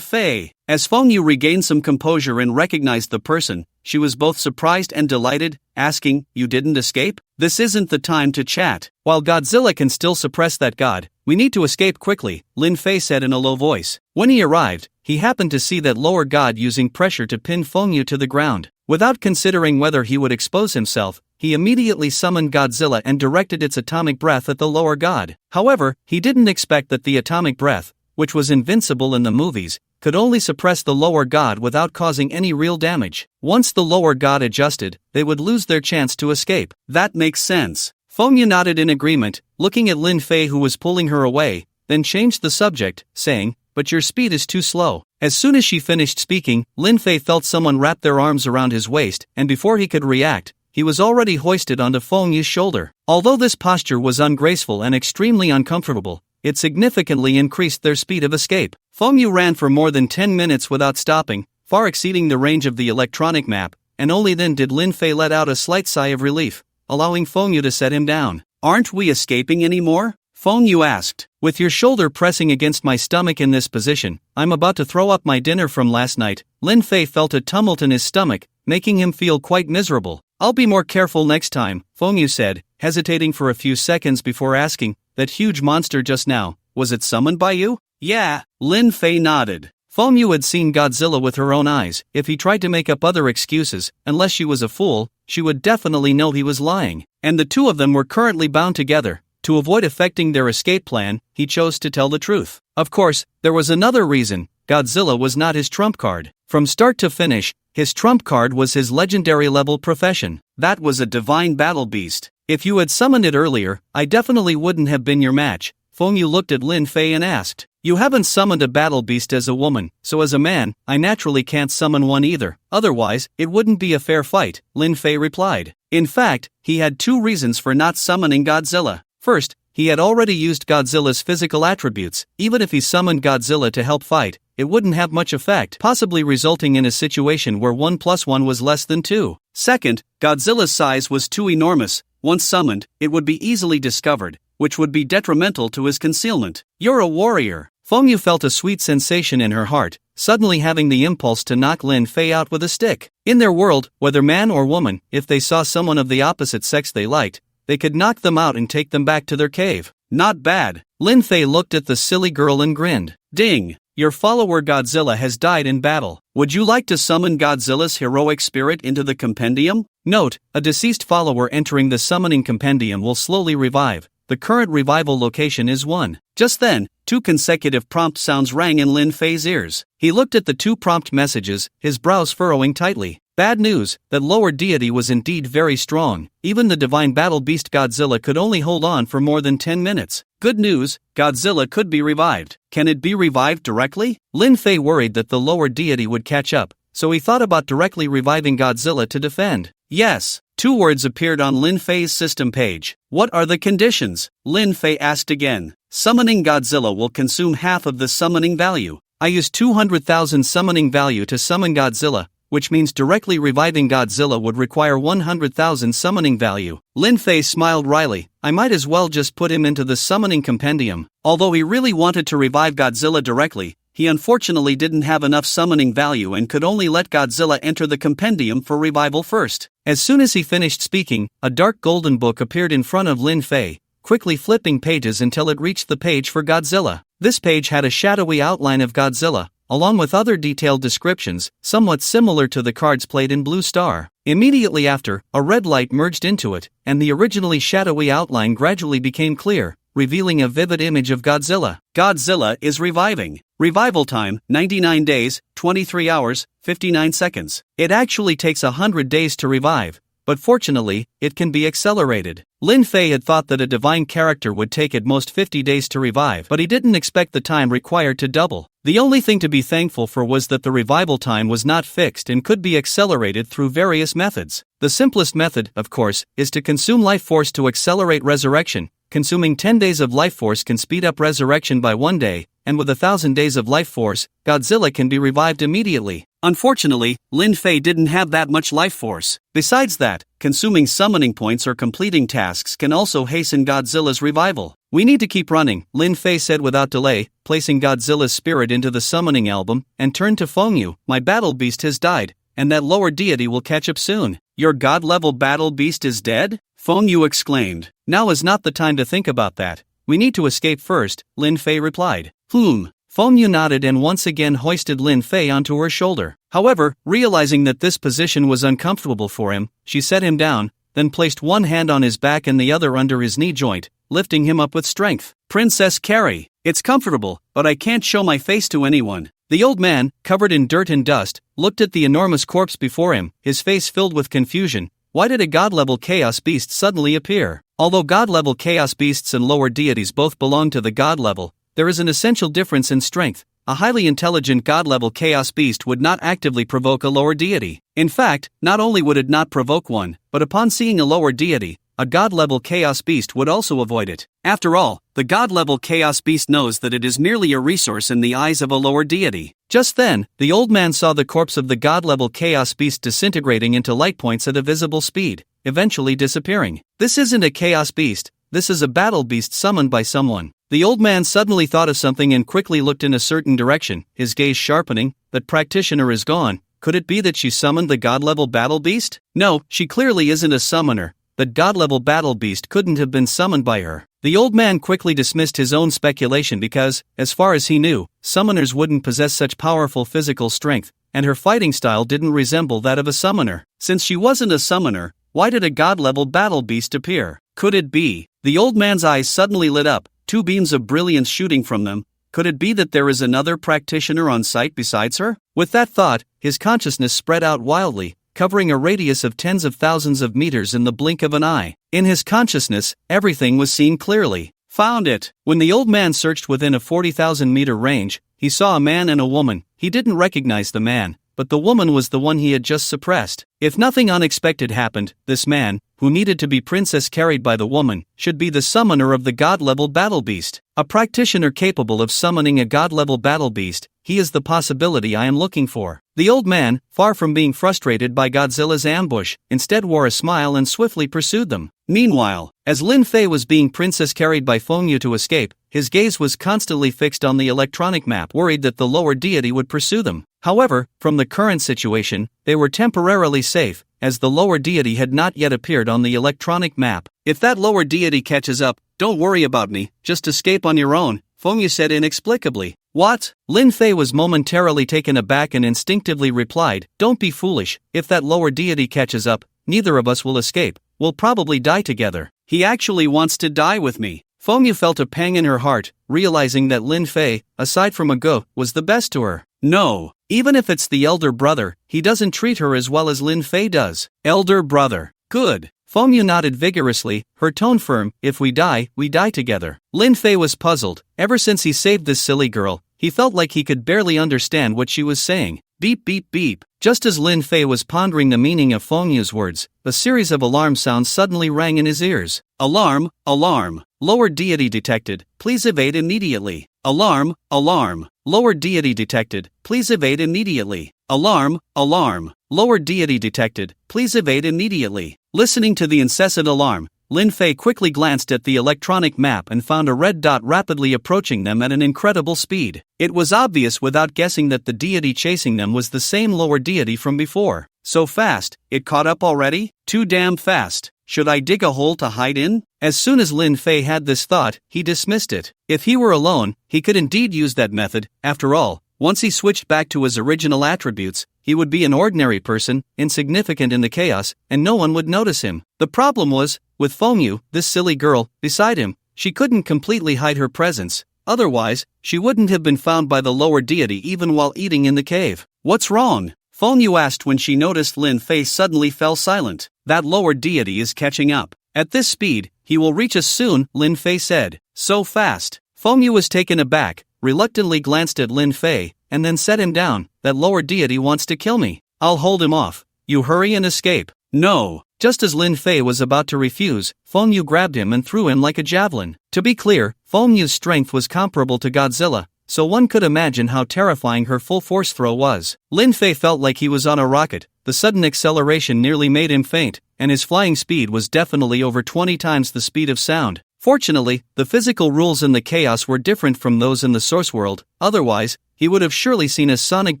Fei. As Feng Yu regained some composure and recognized the person, she was both surprised and delighted, asking, "You didn't escape? This isn't the time to chat. While Godzilla can still suppress that god, we need to escape quickly," Lin Fei said in a low voice. When he arrived, he happened to see that lower god using pressure to pin Feng Yu to the ground. Without considering whether he would expose himself, he immediately summoned Godzilla and directed its atomic breath at the lower god. However, he didn't expect that the atomic breath, which was invincible in the movies, could only suppress the lower god without causing any real damage. Once the lower god adjusted, they would lose their chance to escape. That makes sense. Feng Yu nodded in agreement, looking at Lin Fei who was pulling her away, then changed the subject, saying, "But your speed is too slow." As soon as she finished speaking, Lin Fei felt someone wrap their arms around his waist, and before he could react, he was already hoisted onto Feng Yu's shoulder. Although this posture was ungraceful and extremely uncomfortable, it significantly increased their speed of escape. Feng Yu ran for more than 10 minutes without stopping, far exceeding the range of the electronic map, and only then did Lin Fei let out a slight sigh of relief, allowing Feng Yu to set him down. "Aren't we escaping anymore?" Feng Yu asked. "With your shoulder pressing against my stomach in this position, I'm about to throw up my dinner from last night." Lin Fei felt a tumult in his stomach, making him feel quite miserable. "I'll be more careful next time," Feng Yu said, hesitating for a few seconds before asking, "That huge monster just now, was it summoned by you?" "Yeah," Lin Fei nodded. Feng Yu had seen Godzilla with her own eyes. If he tried to make up other excuses, unless she was a fool, she would definitely know he was lying. And the two of them were currently bound together. To avoid affecting their escape plan, he chose to tell the truth. Of course, there was another reason. Godzilla was not his trump card. From start to finish, his trump card was his legendary level profession. That was a divine battle beast. "If you had summoned it earlier, I definitely wouldn't have been your match." Feng Yu looked at Lin Fei and asked, "You haven't summoned a battle beast as a woman, so as a man, I naturally can't summon one either. Otherwise, it wouldn't be a fair fight," Lin Fei replied. In fact, he had two reasons for not summoning Godzilla. First, he had already used Godzilla's physical attributes. Even if he summoned Godzilla to help fight, it wouldn't have much effect, possibly resulting in a situation where 1 + 1 was less than 2. Second, Godzilla's size was too enormous. Once summoned, it would be easily discovered, which would be detrimental to his concealment. "You're a warrior." Feng Yu felt a sweet sensation in her heart, suddenly having the impulse to knock Lin Fei out with a stick. In their world, whether man or woman, if they saw someone of the opposite sex they liked, they could knock them out and take them back to their cave. "Not bad." Lin Fei looked at the silly girl and grinned. "Ding! Your follower Godzilla has died in battle. Would you like to summon Godzilla's heroic spirit into the compendium?" Note, a deceased follower entering the summoning compendium will slowly revive. The current revival location is 1. Just then, 2 consecutive prompt sounds rang in Lin Fei's ears. He looked at the 2 prompt messages, his brows furrowing tightly. Bad news, that lower deity was indeed very strong. Even the divine battle beast Godzilla could only hold on for more than 10 minutes. Good news, Godzilla could be revived. Can it be revived directly? Lin Fei worried that the lower deity would catch up, so he thought about directly reviving Godzilla to defend. Yes. 2 words appeared on Lin Fei's system page. "What are the conditions?" Lin Fei asked again. "Summoning Godzilla will consume half of the summoning value. I used 200,000 summoning value to summon Godzilla, which means directly reviving Godzilla would require 100,000 summoning value." Lin Fei smiled wryly. "I might as well just put him into the summoning compendium." Although he really wanted to revive Godzilla directly, he unfortunately didn't have enough summoning value and could only let Godzilla enter the compendium for revival first. As soon as he finished speaking, a dark golden book appeared in front of Lin Fei, quickly flipping pages until it reached the page for Godzilla. This page had a shadowy outline of Godzilla, along with other detailed descriptions, somewhat similar to the cards played in Blue Star. Immediately after, a red light merged into it, and the originally shadowy outline gradually became clear, revealing a vivid image of Godzilla. Godzilla is reviving. Revival time, 99 days, 23 hours, 59 seconds. It actually takes 100 days to revive, but fortunately, it can be accelerated. Lin Fei had thought that a divine character would take at most 50 days to revive, but he didn't expect the time required to double. The only thing to be thankful for was that the revival time was not fixed and could be accelerated through various methods. The simplest method, of course, is to consume life force to accelerate resurrection. Consuming 10 days of life force can speed up resurrection by 1 day, and with 1,000 days of life force, Godzilla can be revived immediately. Unfortunately, Lin Fei didn't have that much life force. Besides that, consuming summoning points or completing tasks can also hasten Godzilla's revival. "We need to keep running," Lin Fei said without delay, placing Godzilla's spirit into the summoning album, and turned to Fengyu. "My battle beast has died, and that lower deity will catch up soon." "Your god-level battle beast is dead?" Fengyu exclaimed. "Now is not the time to think about that. We need to escape first," Lin Fei replied. Fengyu nodded and once again hoisted Lin Fei onto her shoulder. However, realizing that this position was uncomfortable for him, she set him down, then placed one hand on his back and the other under his knee joint, lifting him up with strength. "Princess Carrie, it's comfortable, but I can't show my face to anyone." The old man, covered in dirt and dust, looked at the enormous corpse before him, his face filled with confusion. Why did a god-level chaos beast suddenly appear? Although god-level chaos beasts and lower deities both belong to the god level, there is an essential difference in strength. A highly intelligent god-level chaos beast would not actively provoke a lower deity. In fact, not only would it not provoke one, but upon seeing a lower deity, a god-level chaos beast would also avoid it. After all, the god-level chaos beast knows that it is merely a resource in the eyes of a lower deity. Just then, the old man saw the corpse of the god-level chaos beast disintegrating into light points at a visible speed, eventually disappearing. "This isn't a chaos beast, this is a battle beast summoned by someone." The old man suddenly thought of something and quickly looked in a certain direction, his gaze sharpening. "That practitioner is gone. Could it be that she summoned the god-level battle beast? No, she clearly isn't a summoner. That god-level battle beast couldn't have been summoned by her." The old man quickly dismissed his own speculation because, as far as he knew, summoners wouldn't possess such powerful physical strength, and her fighting style didn't resemble that of a summoner. Since she wasn't a summoner, why did a god-level battle beast appear? Could it be? The old man's eyes suddenly lit up, two beams of brilliance shooting from them. Could it be that there is another practitioner on site besides her? With that thought, his consciousness spread out wildly, covering a radius of tens of thousands of meters in the blink of an eye. In his consciousness, everything was seen clearly. Found it. When the old man searched within a 40,000-meter range, he saw a man and a woman. He didn't recognize the man, but the woman was the one he had just suppressed. If nothing unexpected happened, this man, who needed to be princess carried by the woman, should be the summoner of the god-level battle beast. A practitioner capable of summoning a god-level battle beast, he is the possibility I am looking for. The old man, far from being frustrated by Godzilla's ambush, instead wore a smile and swiftly pursued them. Meanwhile, as Lin Fei was being princess carried by Fengyu to escape, his gaze was constantly fixed on the electronic map, worried that the lower deity would pursue them. However, from the current situation, they were temporarily safe, as the lower deity had not yet appeared on the electronic map. "If that lower deity catches up, don't worry about me, just escape on your own," Fengyu said inexplicably. "What?" Lin Fei was momentarily taken aback and instinctively replied, "Don't be foolish, if that lower deity catches up, neither of us will escape, we'll probably die together." "He actually wants to die with me." Fengyu felt a pang in her heart, realizing that Lin Fei, aside from a go, was the best to her. No, even if it's the elder brother, he doesn't treat her as well as Lin Fei does. Elder brother. Good. Fengyu nodded vigorously, her tone firm. "If we die together." Lin Fei was puzzled. Ever since he saved this silly girl, he felt like he could barely understand what she was saying. Beep beep beep. Just as Lin Fei was pondering the meaning of Fengyu's words, a series of alarm sounds suddenly rang in his ears. Alarm, alarm. Lower deity detected, please evade immediately. Alarm, alarm. Lower deity detected, please evade immediately. Alarm, alarm. Lower deity detected, please evade immediately. Listening to the incessant alarm, Lin Fei quickly glanced at the electronic map and found a red dot rapidly approaching them at an incredible speed. It was obvious without guessing that the deity chasing them was the same lower deity from before. So fast, it caught up already? Too damn fast. Should I dig a hole to hide in? As soon as Lin Fei had this thought, he dismissed it. If he were alone, he could indeed use that method. After all, once he switched back to his original attributes, he would be an ordinary person, insignificant in the chaos, and no one would notice him. The problem was, with Fengyu, this silly girl, beside him, she couldn't completely hide her presence. Otherwise, she wouldn't have been found by the lower deity even while eating in the cave. What's wrong? Fengyu asked when she noticed Lin Fei suddenly fell silent. That lower deity is catching up. At this speed, he will reach us soon, Lin Fei said. So fast. Feng Yu was taken aback, reluctantly glanced at Lin Fei, and then set him down. That lower deity wants to kill me. I'll hold him off. You hurry and escape. No. Just as Lin Fei was about to refuse, Feng Yu grabbed him and threw him like a javelin. To be clear, Feng Yu's strength was comparable to Godzilla, so one could imagine how terrifying her full force throw was. Lin Fei felt like he was on a rocket. The sudden acceleration nearly made him faint, and his flying speed was definitely over 20 times the speed of sound. Fortunately, the physical rules in the chaos were different from those in the source world, otherwise, he would have surely seen a sonic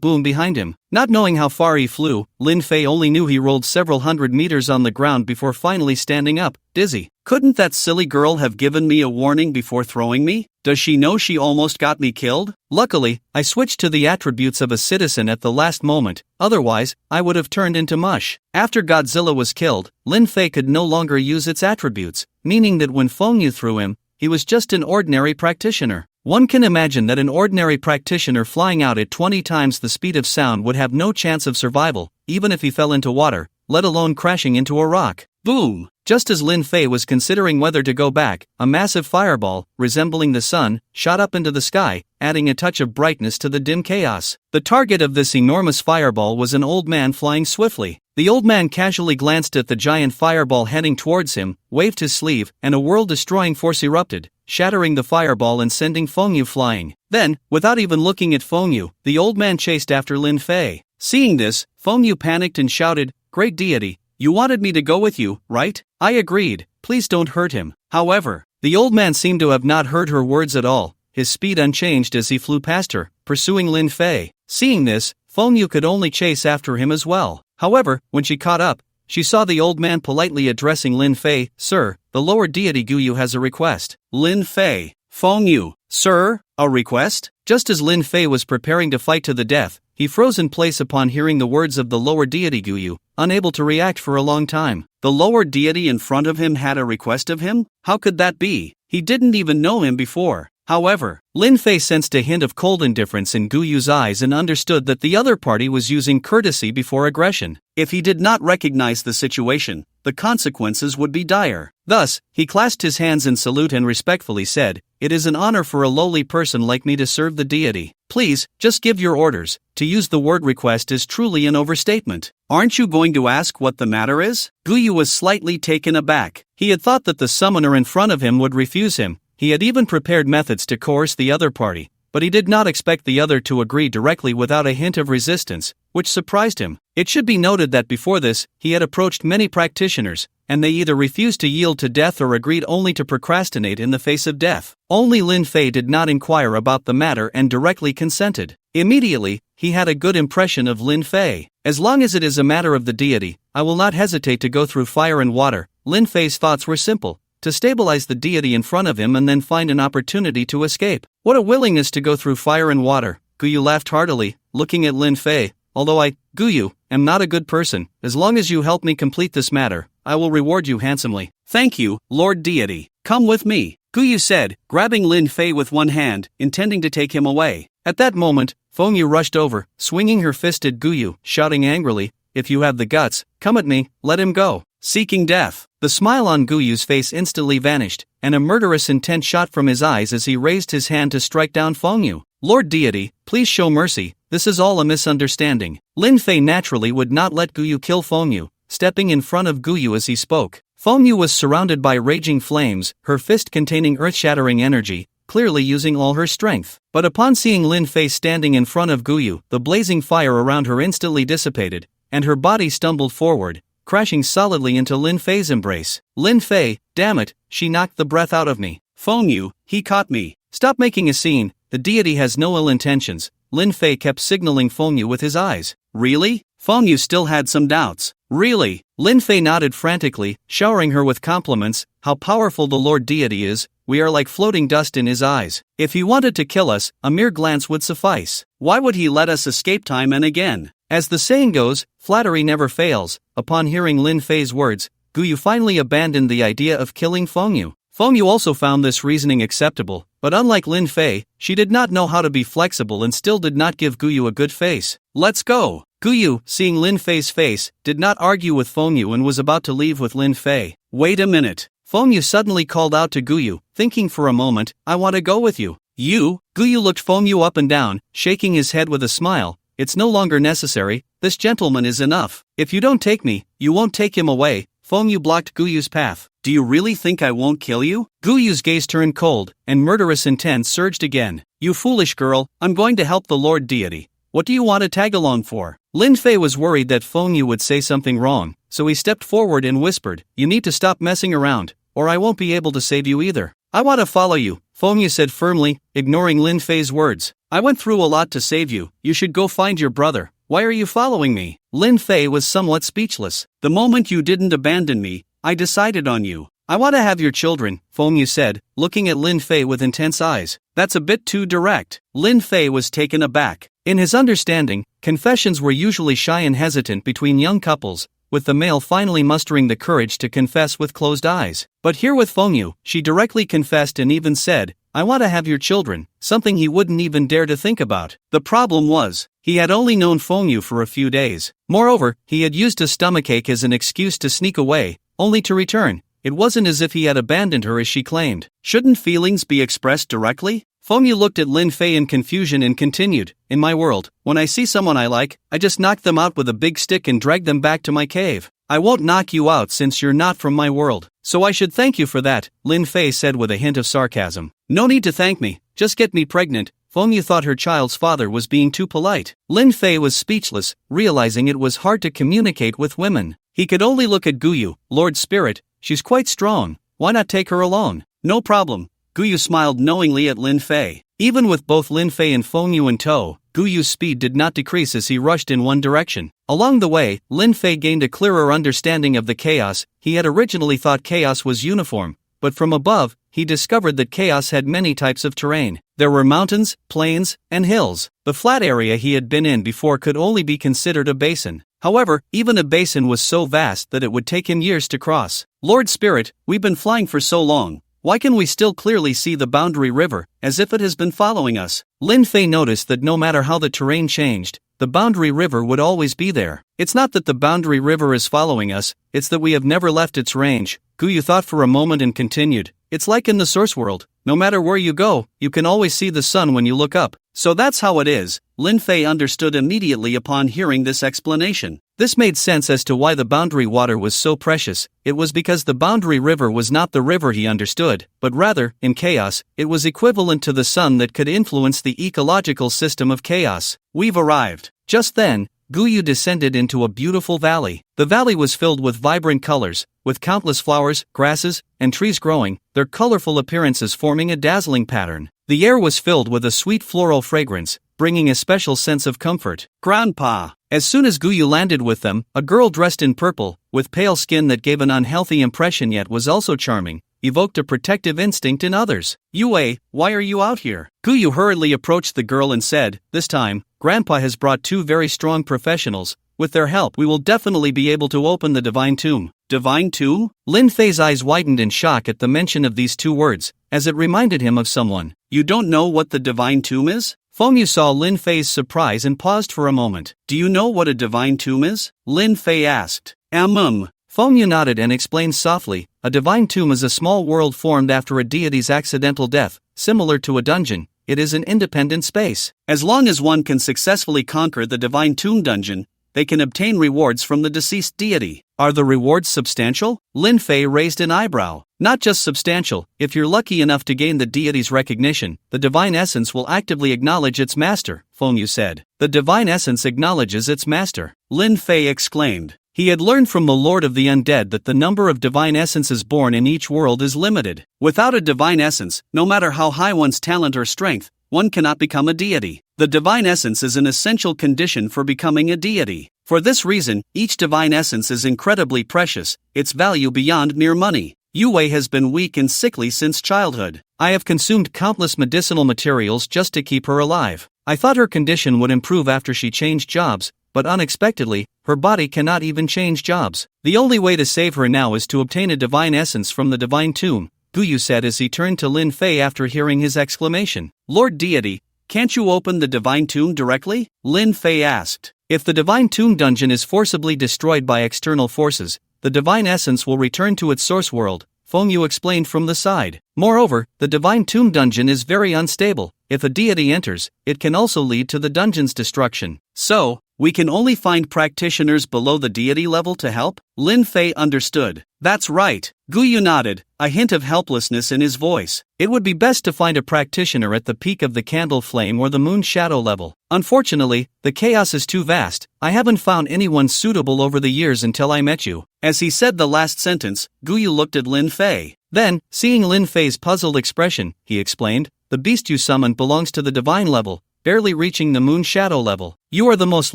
boom behind him. Not knowing how far he flew, Lin Fei only knew he rolled several hundred meters on the ground before finally standing up, dizzy. Couldn't that silly girl have given me a warning before throwing me? Does she know she almost got me killed? Luckily, I switched to the attributes of a citizen at the last moment, otherwise, I would have turned into mush. After Godzilla was killed, Lin Fei could no longer use its attributes, meaning that when Feng Yu threw him, he was just an ordinary practitioner. One can imagine that an ordinary practitioner flying out at 20 times the speed of sound would have no chance of survival, even if he fell into water, let alone crashing into a rock. Boom! Just as Lin Fei was considering whether to go back, a massive fireball, resembling the sun, shot up into the sky, adding a touch of brightness to the dim chaos. The target of this enormous fireball was an old man flying swiftly. The old man casually glanced at the giant fireball heading towards him, waved his sleeve, and a world-destroying force erupted, shattering the fireball and sending Feng Yu flying. Then, without even looking at Feng Yu, the old man chased after Lin Fei. Seeing this, Feng Yu panicked and shouted, "Great deity, you wanted me to go with you, right?" I agreed, please don't hurt him. However, the old man seemed to have not heard her words at all, his speed unchanged as he flew past her, pursuing Lin Fei. Seeing this, Feng Yu could only chase after him as well. However, when she caught up, she saw the old man politely addressing Lin Fei, "Sir, the lower deity Guyu has a request." Lin Fei. Feng Yu. "Sir, a request?" Just as Lin Fei was preparing to fight to the death, he froze in place upon hearing the words of the lower deity Guyu, unable to react for a long time. The lower deity in front of him had a request of him? How could that be? He didn't even know him before. However, Lin Fei sensed a hint of cold indifference in Guyu's eyes and understood that the other party was using courtesy before aggression. If he did not recognize the situation, the consequences would be dire. Thus, he clasped his hands in salute and respectfully said, "It is an honor for a lowly person like me to serve the deity. Please, just give your orders." To use the word request is truly an overstatement. "Aren't you going to ask what the matter is?" Guyu was slightly taken aback. He had thought that the summoner in front of him would refuse him. He had even prepared methods to coerce the other party, but he did not expect the other to agree directly without a hint of resistance, which surprised him. It should be noted that before this, he had approached many practitioners, and they either refused to yield to death or agreed only to procrastinate in the face of death. Only Lin Fei did not inquire about the matter and directly consented. Immediately, he had a good impression of Lin Fei. "As long as it is a matter of the deity, I will not hesitate to go through fire and water." Lin Fei's thoughts were simple: to stabilize the deity in front of him and then find an opportunity to escape. What a willingness to go through fire and water. Guyu laughed heartily, looking at Lin Fei. "Although I, Guyu, am not a good person, as long as you help me complete this matter, I will reward you handsomely." "Thank you, Lord Deity. Come with me," Guyu said, grabbing Lin Fei with one hand, intending to take him away. At that moment, Feng Yu rushed over, swinging her fist at Guyu, shouting angrily, "If you have the guts, come at me, let him go." Seeking death. The smile on Guyu's face instantly vanished, and a murderous intent shot from his eyes as he raised his hand to strike down Feng Yu. "Lord Deity, please show mercy, this is all a misunderstanding." Lin Fei naturally would not let Guyu kill Feng Yu, stepping in front of Guyu as he spoke. Feng Yu was surrounded by raging flames, her fist containing earth-shattering energy, clearly using all her strength. But upon seeing Lin Fei standing in front of Guyu, the blazing fire around her instantly dissipated, and her body stumbled forward, crashing solidly into Lin Fei's embrace. "Lin Fei, damn it, she knocked the breath out of me." "Feng Yu, he caught me. Stop making a scene, the deity has no ill intentions." Lin Fei kept signaling Feng Yu with his eyes. "Really?" Feng Yu still had some doubts. "Really?" Lin Fei nodded frantically, showering her with compliments. "How powerful the Lord Deity is, we are like floating dust in his eyes. If he wanted to kill us, a mere glance would suffice. Why would he let us escape time and again?" As the saying goes, flattery never fails. Upon hearing Lin Fei's words, Guyu finally abandoned the idea of killing Feng Yu. Feng Yu also found this reasoning acceptable, but unlike Lin Fei, she did not know how to be flexible and still did not give Guyu a good face. Let's go! Guyu, seeing Lin Fei's face, did not argue with Feng Yu and was about to leave with Lin Fei. Wait a minute. Feng Yu suddenly called out to Guyu, thinking for a moment, I want to go with you. You? Guyu looked Feng Yu up and down, shaking his head with a smile. It's no longer necessary, this gentleman is enough. If you don't take me, you won't take him away. Feng Yu blocked Guyu's path. Do you really think I won't kill you? Guyu's gaze turned cold, and murderous intent surged again. You foolish girl, I'm going to help the Lord Deity. What do you want to tag along for? Lin Fei was worried that Feng Yu would say something wrong, so he stepped forward and whispered, You need to stop messing around, or I won't be able to save you either. I want to follow you, Feng Yu said firmly, ignoring Lin Fei's words. I went through a lot to save you, you should go find your brother. Why are you following me? Lin Fei was somewhat speechless. The moment you didn't abandon me, I decided on you. I want to have your children, Feng Yu said, looking at Lin Fei with intense eyes. That's a bit too direct. Lin Fei was taken aback. In his understanding, confessions were usually shy and hesitant between young couples, with the male finally mustering the courage to confess with closed eyes. But here with Feng Yu, she directly confessed and even said, I want to have your children, something he wouldn't even dare to think about. The problem was, he had only known Feng Yu for a few days. Moreover, he had used a stomachache as an excuse to sneak away, only to return. It wasn't as if he had abandoned her as she claimed. Shouldn't feelings be expressed directly? Feng Yu looked at Lin Fei in confusion and continued, In my world, when I see someone I like, I just knock them out with a big stick and drag them back to my cave. I won't knock you out since you're not from my world. So I should thank you for that, Lin Fei said with a hint of sarcasm. No need to thank me, just get me pregnant. Feng Yu thought her child's father was being too polite. Lin Fei was speechless, realizing it was hard to communicate with women. He could only look at Guyu, Lord Spirit, she's quite strong, why not take her along? No problem. Guyu smiled knowingly at Lin Fei. Even with both Lin Fei and Feng Yu in tow, Guyu's speed did not decrease as he rushed in one direction. Along the way, Lin Fei gained a clearer understanding of the chaos. He had originally thought chaos was uniform, but from above, he discovered that chaos had many types of terrain. There were mountains, plains, and hills. The flat area he had been in before could only be considered a basin. However, even a basin was so vast that it would take him years to cross. Lord Spirit, we've been flying for so long. Why can we still clearly see the boundary river, as if it has been following us? Lin Fei noticed that no matter how the terrain changed, the boundary river would always be there. It's not that the boundary river is following us, it's that we have never left its range. Guyu thought for a moment and continued, It's like in the source world, no matter where you go, you can always see the sun when you look up. So that's how it is. Lin Fei understood immediately upon hearing this explanation. This made sense as to why the boundary water was so precious. It was because the boundary river was not the river he understood, but rather, in chaos, it was equivalent to the sun that could influence the ecological system of chaos. We've arrived. Just then, Guyu descended into a beautiful valley. The valley was filled with vibrant colors, with countless flowers, grasses, and trees growing, their colorful appearances forming a dazzling pattern. The air was filled with a sweet floral fragrance, bringing a special sense of comfort. Grandpa! As soon as Guyu landed with them, a girl dressed in purple, with pale skin that gave an unhealthy impression yet was also charming, evoked a protective instinct in others. Yue, why are you out here? Guyu hurriedly approached the girl and said, This time, Grandpa has brought two very strong professionals. With their help we will definitely be able to open the divine tomb. Divine tomb? Lin Fei's eyes widened in shock at the mention of these two words, as it reminded him of someone. You don't know what the divine tomb is? Feng Yu saw Lin Fei's surprise and paused for a moment. Do you know what a divine tomb is? Lin Fei asked. Feng Yu nodded and explained softly, a divine tomb is a small world formed after a deity's accidental death, similar to a dungeon. It is an independent space. As long as one can successfully conquer the divine tomb dungeon, they can obtain rewards from the deceased deity. Are the rewards substantial? Lin Fei raised an eyebrow. Not just substantial, if you're lucky enough to gain the deity's recognition, the divine essence will actively acknowledge its master, Feng Yu said. The divine essence acknowledges its master. Lin Fei exclaimed. He had learned from the Lord of the Undead that the number of divine essences born in each world is limited. Without a divine essence, no matter how high one's talent or strength, one cannot become a deity. The divine essence is an essential condition for becoming a deity. For this reason, each divine essence is incredibly precious, its value beyond mere money. Yue has been weak and sickly since childhood. I have consumed countless medicinal materials just to keep her alive. I thought her condition would improve after she changed jobs, but unexpectedly, her body cannot even change jobs. The only way to save her now is to obtain a divine essence from the divine tomb. Guyu said as he turned to Lin Fei after hearing his exclamation. Lord Deity, can't you open the divine tomb directly? Lin Fei asked. If the divine tomb dungeon is forcibly destroyed by external forces, the divine essence will return to its source world, Feng Yu explained from the side. Moreover, the divine tomb dungeon is very unstable. If a deity enters, it can also lead to the dungeon's destruction. So, we can only find practitioners below the deity level to help? Lin Fei understood. That's right. Guyu nodded, a hint of helplessness in his voice. It would be best to find a practitioner at the peak of the candle flame or the moon shadow level. Unfortunately, the chaos is too vast. I haven't found anyone suitable over the years until I met you. As he said the last sentence, Guyu looked at Lin Fei. Then, seeing Lin Fei's puzzled expression, he explained, the beast you summoned belongs to the divine level, barely reaching the moon shadow level. You are the most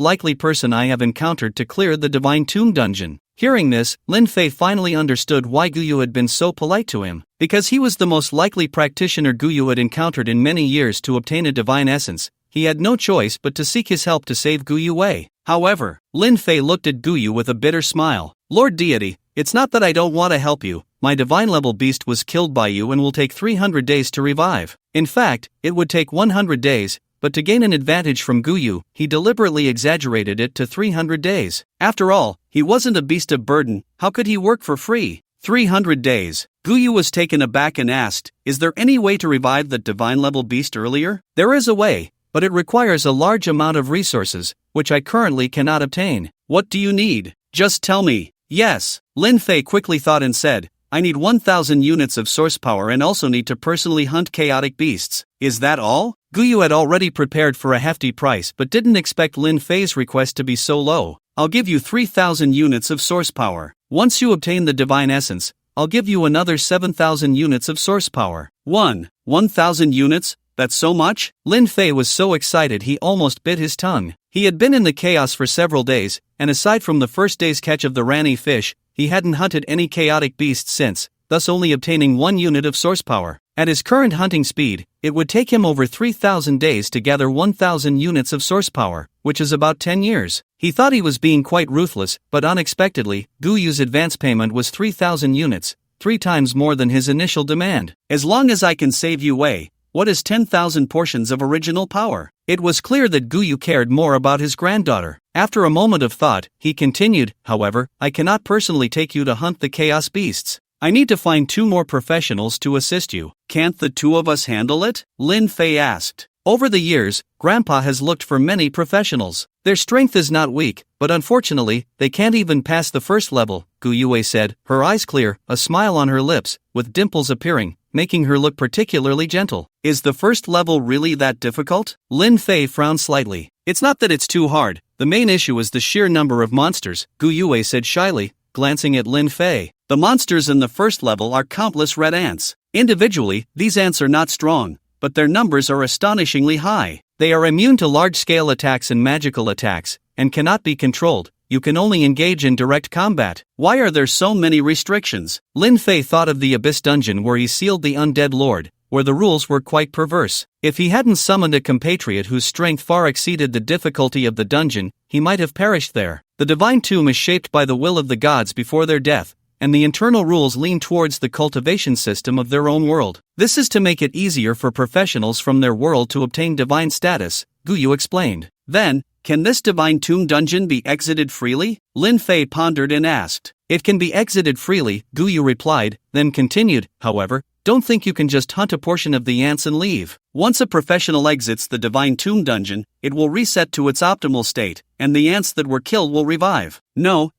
likely person I have encountered to clear the divine tomb dungeon. Hearing this, Lin Fei finally understood why Guyu had been so polite to him. Because he was the most likely practitioner Guyu had encountered in many years to obtain a divine essence, he had no choice but to seek his help to save Guyu Wei. However, Lin Fei looked at Guyu with a bitter smile. Lord Deity, it's not that I don't want to help you. My divine level beast was killed by you and will take 300 days to revive. In fact, it would take 100 days. But to gain an advantage from Guyu, he deliberately exaggerated it to 300 days. After all, he wasn't a beast of burden, how could he work for free? 300 days. Guyu was taken aback and asked, is there any way to revive the divine level beast earlier? There is a way, but it requires a large amount of resources, which I currently cannot obtain. What do you need? Just tell me. Yes. Lin Fei quickly thought and said, I need 1,000 units of source power and also need to personally hunt chaotic beasts. Is that all? Guyu had already prepared for a hefty price but didn't expect Lin Fei's request to be so low. I'll give you 3,000 units of source power. Once you obtain the divine essence, I'll give you another 7,000 units of source power. 1,000 units? That's so much? Lin Fei was so excited he almost bit his tongue. He had been in the chaos for several days, and aside from the first day's catch of the Rani fish, he hadn't hunted any chaotic beasts since, thus only obtaining 1 unit of source power. At his current hunting speed, it would take him over 3,000 days to gather 1,000 units of source power, which is about 10 years. He thought he was being quite ruthless, but unexpectedly, Guyu's advance payment was 3,000 units, 3 times more than his initial demand. As long as I can save you Wei, what is 10,000 portions of original power? It was clear that Guyu cared more about his granddaughter. After a moment of thought, he continued, however, I cannot personally take you to hunt the chaos beasts. I need to find 2 more professionals to assist you. Can't the 2 of us handle it? Lin Fei asked. Over the years, Grandpa has looked for many professionals. Their strength is not weak, but unfortunately, they can't even pass the first level, Guyu said, her eyes clear, a smile on her lips, with dimples appearing, making her look particularly gentle. Is the first level really that difficult? Lin Fei frowned slightly. It's not that it's too hard, the main issue is the sheer number of monsters, Guyu said shyly, glancing at Lin Fei. The monsters in the first level are countless red ants. Individually, these ants are not strong, but their numbers are astonishingly high. They are immune to large-scale attacks and magical attacks, and cannot be controlled. You can only engage in direct combat. Why are there so many restrictions? Lin Fei thought of the Abyss Dungeon where he sealed the Undead Lord, where the rules were quite perverse. If he hadn't summoned a compatriot whose strength far exceeded the difficulty of the dungeon, he might have perished there. The divine tomb is shaped by the will of the gods before their death, and the internal rules lean towards the cultivation system of their own world. This is to make it easier for professionals from their world to obtain divine status, Guyu explained. Then, can this divine tomb dungeon be exited freely? Lin Fei pondered and asked. It can be exited freely, Guyu replied, then continued, however, don't think you can just hunt a portion of the ants and leave. Once a professional exits the divine tomb dungeon, it will reset to its optimal state, and the ants that were killed will revive. No.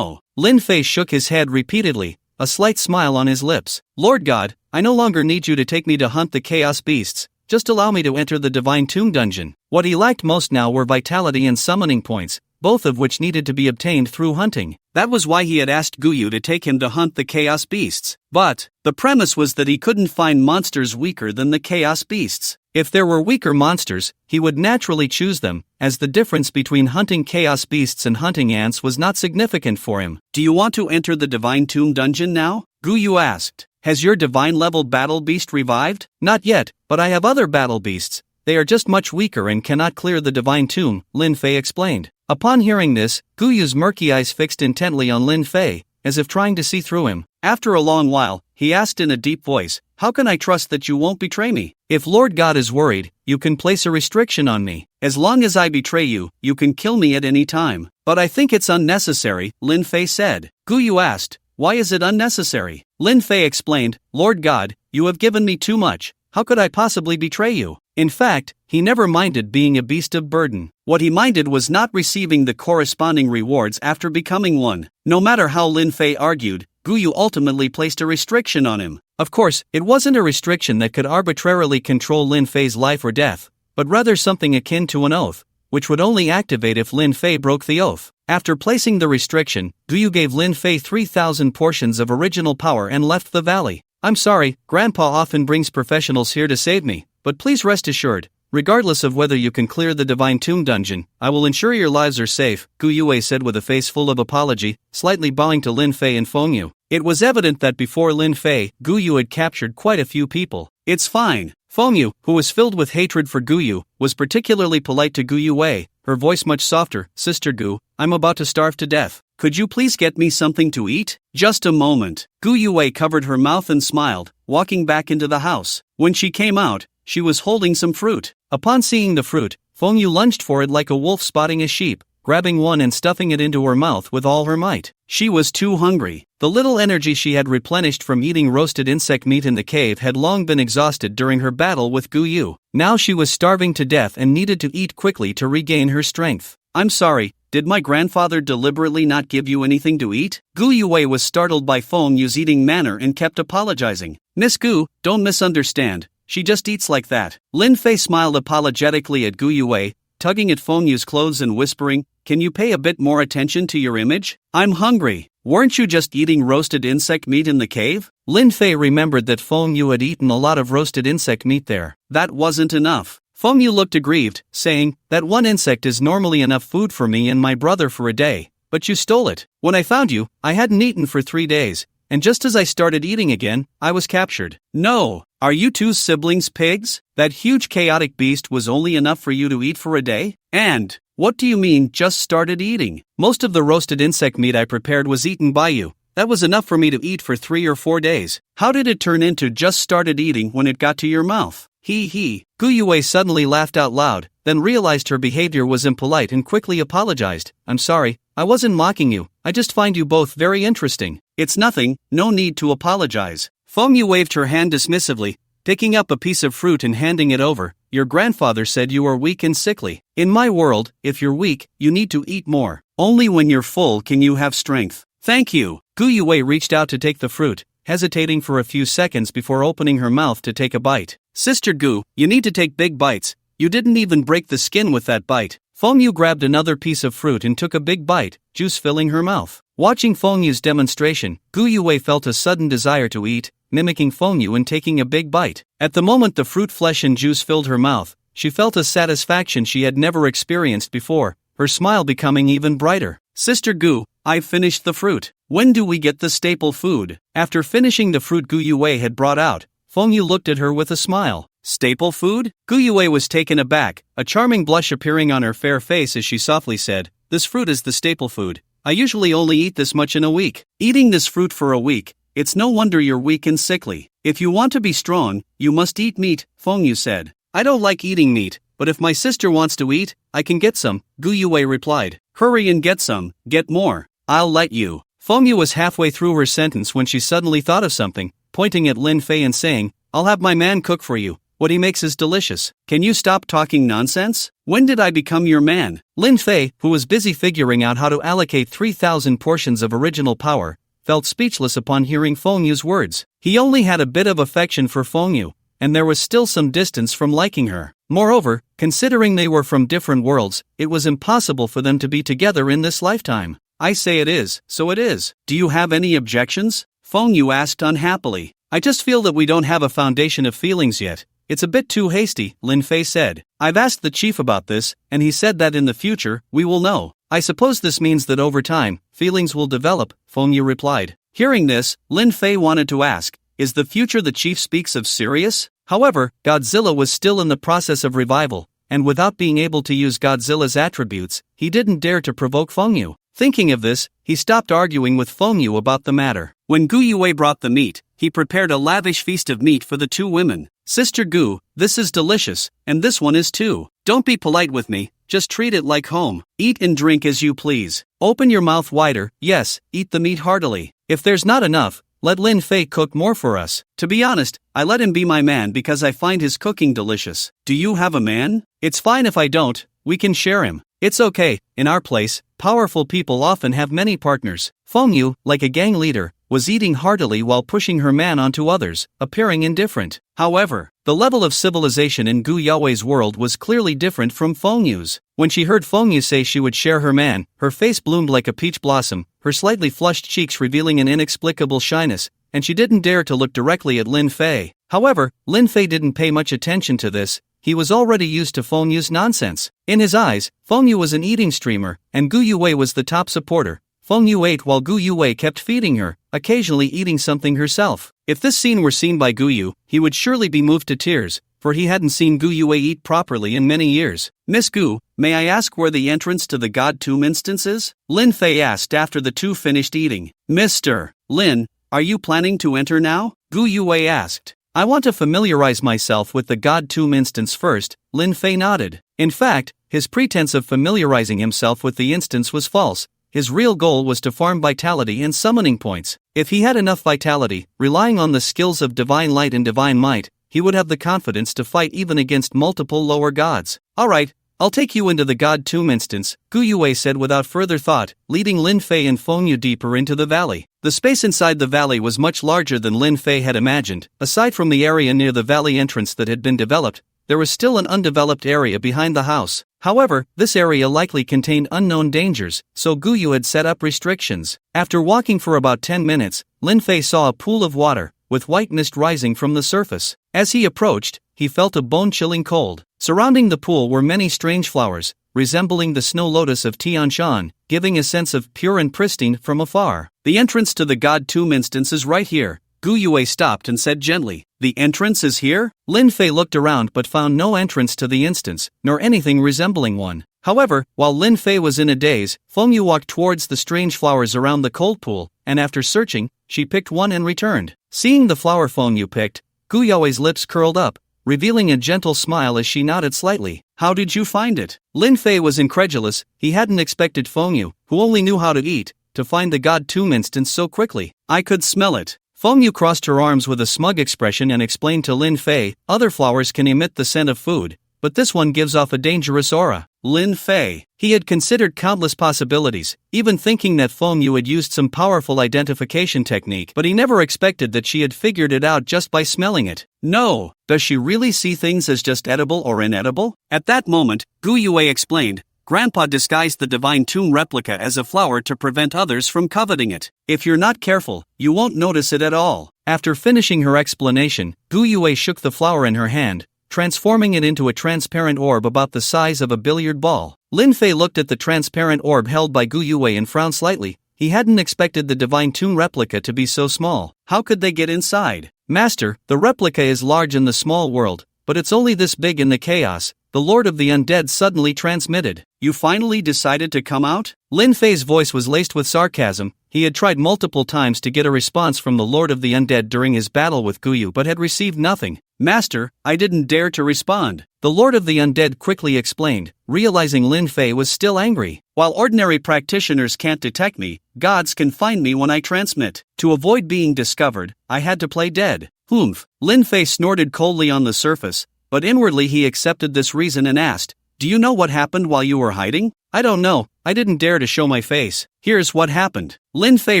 Lin Fei shook his head repeatedly, a slight smile on his lips. Lord God, I no longer need you to take me to hunt the chaos beasts, just allow me to enter the divine tomb dungeon. What he lacked most now were vitality and summoning points, both of which needed to be obtained through hunting. That was why he had asked Guyu to take him to hunt the chaos beasts. But the premise was that he couldn't find monsters weaker than the chaos beasts. If there were weaker monsters, he would naturally choose them, as the difference between hunting chaos beasts and hunting ants was not significant for him. Do you want to enter the divine tomb dungeon now? Guyu asked. Has your divine level battle beast revived? Not yet, but I have other battle beasts. They are just much weaker and cannot clear the divine tomb, Lin Fei explained. Upon hearing this, Guyu's murky eyes fixed intently on Lin Fei, as if trying to see through him. After a long while, he asked in a deep voice, how can I trust that you won't betray me? If Lord God is worried, you can place a restriction on me. As long as I betray you, you can kill me at any time. But I think it's unnecessary, Lin Fei said. Gu Yu asked, why is it unnecessary? Lin Fei explained, Lord God, you have given me too much. How could I possibly betray you? In fact, he never minded being a beast of burden. What he minded was not receiving the corresponding rewards after becoming one. No matter how Lin Fei argued, Gu Yu ultimately placed a restriction on him. Of course, it wasn't a restriction that could arbitrarily control Lin Fei's life or death, but rather something akin to an oath, which would only activate if Lin Fei broke the oath. After placing the restriction, Gu Yu gave Lin Fei 3,000 portions of original power and left the valley. I'm sorry, Grandpa often brings professionals here to save me, but please rest assured, regardless of whether you can clear the Divine Tomb dungeon, I will ensure your lives are safe, Gu Yue said with a face full of apology, slightly bowing to Lin Fei and Feng Yu. It was evident that before Lin Fei, Gu Yu had captured quite a few people. It's fine. Feng Yu, who was filled with hatred for Gu Yu, was particularly polite to Gu Yue, her voice much softer. Sister Gu, I'm about to starve to death. Could you please get me something to eat? Just a moment. Gu Yue covered her mouth and smiled, walking back into the house. When she came out, she was holding some fruit. Upon seeing the fruit, Feng Yu lunged for it like a wolf spotting a sheep, grabbing one and stuffing it into her mouth with all her might. She was too hungry. The little energy she had replenished from eating roasted insect meat in the cave had long been exhausted during her battle with Gu Yu. Now she was starving to death and needed to eat quickly to regain her strength. I'm sorry, did my grandfather deliberately not give you anything to eat? Gu Yue was startled by Feng Yu's eating manner and kept apologizing. Miss Gu, don't misunderstand. She just eats like that. Lin Fei smiled apologetically at Gu Yue, tugging at Feng Yu's clothes and whispering, can you pay a bit more attention to your image? I'm hungry. Weren't you just eating roasted insect meat in the cave? Lin Fei remembered that Feng Yu had eaten a lot of roasted insect meat there. That wasn't enough. Feng Yu looked aggrieved, saying, that one insect is normally enough food for me and my brother for a day, but you stole it. When I found you, I hadn't eaten for 3 days, and just as I started eating again, I was captured. No, are you two siblings pigs? That huge chaotic beast was only enough for you to eat for a day? And, what do you mean, just started eating? Most of the roasted insect meat I prepared was eaten by you. That was enough for me to eat for 3 or 4 days. How did it turn into just started eating when it got to your mouth? He. Gu Yue suddenly laughed out loud, then realized her behavior was impolite and quickly apologized. I'm sorry, I wasn't mocking you, I just find you both very interesting. It's nothing, no need to apologize. Feng Yu waved her hand dismissively, picking up a piece of fruit and handing it over. Your grandfather said you are weak and sickly. In my world, if you're weak, you need to eat more. Only when you're full can you have strength. Thank you. Gu Yue reached out to take the fruit, hesitating for a few seconds before opening her mouth to take a bite. Sister Gu, you need to take big bites. You didn't even break the skin with that bite. Feng Yu grabbed another piece of fruit and took a big bite, juice filling her mouth. Watching Feng Yu's demonstration, Gu Yue felt a sudden desire to eat, mimicking Feng Yu and taking a big bite. At the moment the fruit flesh and juice filled her mouth, she felt a satisfaction she had never experienced before, her smile becoming even brighter. Sister Gu, I've finished the fruit. When do we get the staple food? After finishing the fruit Gu Yue had brought out, Feng Yu looked at her with a smile. Staple food? Gu Yue was taken aback, a charming blush appearing on her fair face as she softly said, this fruit is the staple food. I usually only eat this much in a week. Eating this fruit for a week, it's no wonder you're weak and sickly. If you want to be strong, you must eat meat, Feng Yu said. I don't like eating meat, but if my sister wants to eat, I can get some, Gu Yue replied. Hurry and get some, get more. I'll let you. Feng Yu was halfway through her sentence when she suddenly thought of something, pointing at Lin Fei and saying, I'll have my man cook for you. What he makes is delicious. Can you stop talking nonsense? When did I become your man? Lin Fei, who was busy figuring out how to allocate 3,000 portions of original power, felt speechless upon hearing Feng Yu's words. He only had a bit of affection for Feng Yu, and there was still some distance from liking her. Moreover, considering they were from different worlds, it was impossible for them to be together in this lifetime. I say it is, so it is. Do you have any objections? Feng Yu asked unhappily. I just feel that we don't have a foundation of feelings yet. It's a bit too hasty, Lin Fei said. I've asked the chief about this, and he said that in the future, we will know. I suppose this means that over time, feelings will develop, Feng Yu replied. Hearing this, Lin Fei wanted to ask, is the future the chief speaks of serious? However, Godzilla was still in the process of revival, and without being able to use Godzilla's attributes, he didn't dare to provoke Feng Yu. Thinking of this, he stopped arguing with Feng Yu about the matter. When Gu Yue brought the meat, he prepared a lavish feast of meat for the two women. Sister Gu, this is delicious, and this one is too. Don't be polite with me, just treat it like home. Eat and drink as you please. Open your mouth wider, yes, eat the meat heartily. If there's not enough, let Lin Fei cook more for us. To be honest, I let him be my man because I find his cooking delicious. Do you have a man? It's fine if I don't, we can share him. It's okay, in our place, powerful people often have many partners. Feng Yu, like a gang leader, was eating heartily while pushing her man onto others, appearing indifferent. However, the level of civilization in Gu Yaowei's world was clearly different from Feng Yu's. When she heard Feng Yu say she would share her man, her face bloomed like a peach blossom, her slightly flushed cheeks revealing an inexplicable shyness, and she didn't dare to look directly at Lin Fei. However, Lin Fei didn't pay much attention to this. He was already used to Feng Yu's nonsense. In his eyes, Feng Yu was an eating streamer, and Gu Yue was the top supporter. Feng Yu ate while Gu Yue kept feeding her, occasionally eating something herself. If this scene were seen by Gu Yu, he would surely be moved to tears, for he hadn't seen Gu Yue eat properly in many years. Miss Gu, may I ask where the entrance to the God Tomb instance is? Lin Fei asked after the two finished eating. Mr. Lin, are you planning to enter now? Gu Yue asked. I want to familiarize myself with the God Tomb instance first, Lin Fei nodded. In fact, his pretense of familiarizing himself with the instance was false. His real goal was to farm vitality and summoning points. If he had enough vitality, relying on the skills of divine light and divine might, he would have the confidence to fight even against multiple lower gods. Alright, I'll take you into the God Tomb instance, Gu Yue said without further thought, leading Lin Fei and Feng Yu deeper into the valley. The space inside the valley was much larger than Lin Fei had imagined. Aside from the area near the valley entrance that had been developed, there was still an undeveloped area behind the house. However, this area likely contained unknown dangers, so Gu Yu had set up restrictions. After walking for about 10 minutes, Lin Fei saw a pool of water, with white mist rising from the surface. As he approached, he felt a bone-chilling cold. Surrounding the pool were many strange flowers, resembling the snow lotus of Tianshan, giving a sense of pure and pristine from afar. The entrance to the God Tomb instance is right here. Gu Yue stopped and said gently, "The entrance is here?" Lin Fei looked around but found no entrance to the instance, nor anything resembling one. However, while Lin Fei was in a daze, Feng Yu walked towards the strange flowers around the cold pool, and after searching, she picked one and returned. Seeing the flower Feng Yu picked, Gu Yaowei's lips curled up, revealing a gentle smile as she nodded slightly. "How did you find it?" Lin Fei was incredulous. He hadn't expected Feng Yu, who only knew how to eat, to find the God Tomb instance so quickly. "I could smell it." Feng Yu crossed her arms with a smug expression and explained to Lin Fei, "Other flowers can emit the scent of food, but this one gives off a dangerous aura." Lin Fei. He had considered countless possibilities, even thinking that Feng Yu had used some powerful identification technique, but he never expected that she had figured it out just by smelling it. No, does she really see things as just edible or inedible? At that moment, Gu Yue explained, "Grandpa disguised the divine tomb replica as a flower to prevent others from coveting it. If you're not careful, you won't notice it at all." After finishing her explanation, Gu Yue shook the flower in her hand, transforming it into a transparent orb about the size of a billiard ball. Lin Fei looked at the transparent orb held by Gu Yue and frowned slightly. He hadn't expected the divine tomb replica to be so small. How could they get inside? "Master, the replica is large in the small world, but it's only this big in the chaos," the Lord of the Undead suddenly transmitted. "You finally decided to come out?" Lin Fei's voice was laced with sarcasm. He had tried multiple times to get a response from the Lord of the Undead during his battle with Gu Yu but had received nothing. "Master, I didn't dare to respond," the Lord of the Undead quickly explained, realizing Lin Fei was still angry. "While ordinary practitioners can't detect me, gods can find me when I transmit. To avoid being discovered, I had to play dead." "Humph." Lin Fei snorted coldly on the surface, but inwardly he accepted this reason and asked, "Do you know what happened while you were hiding?" "I don't know, I didn't dare to show my face." "Here's what happened." Lin Fei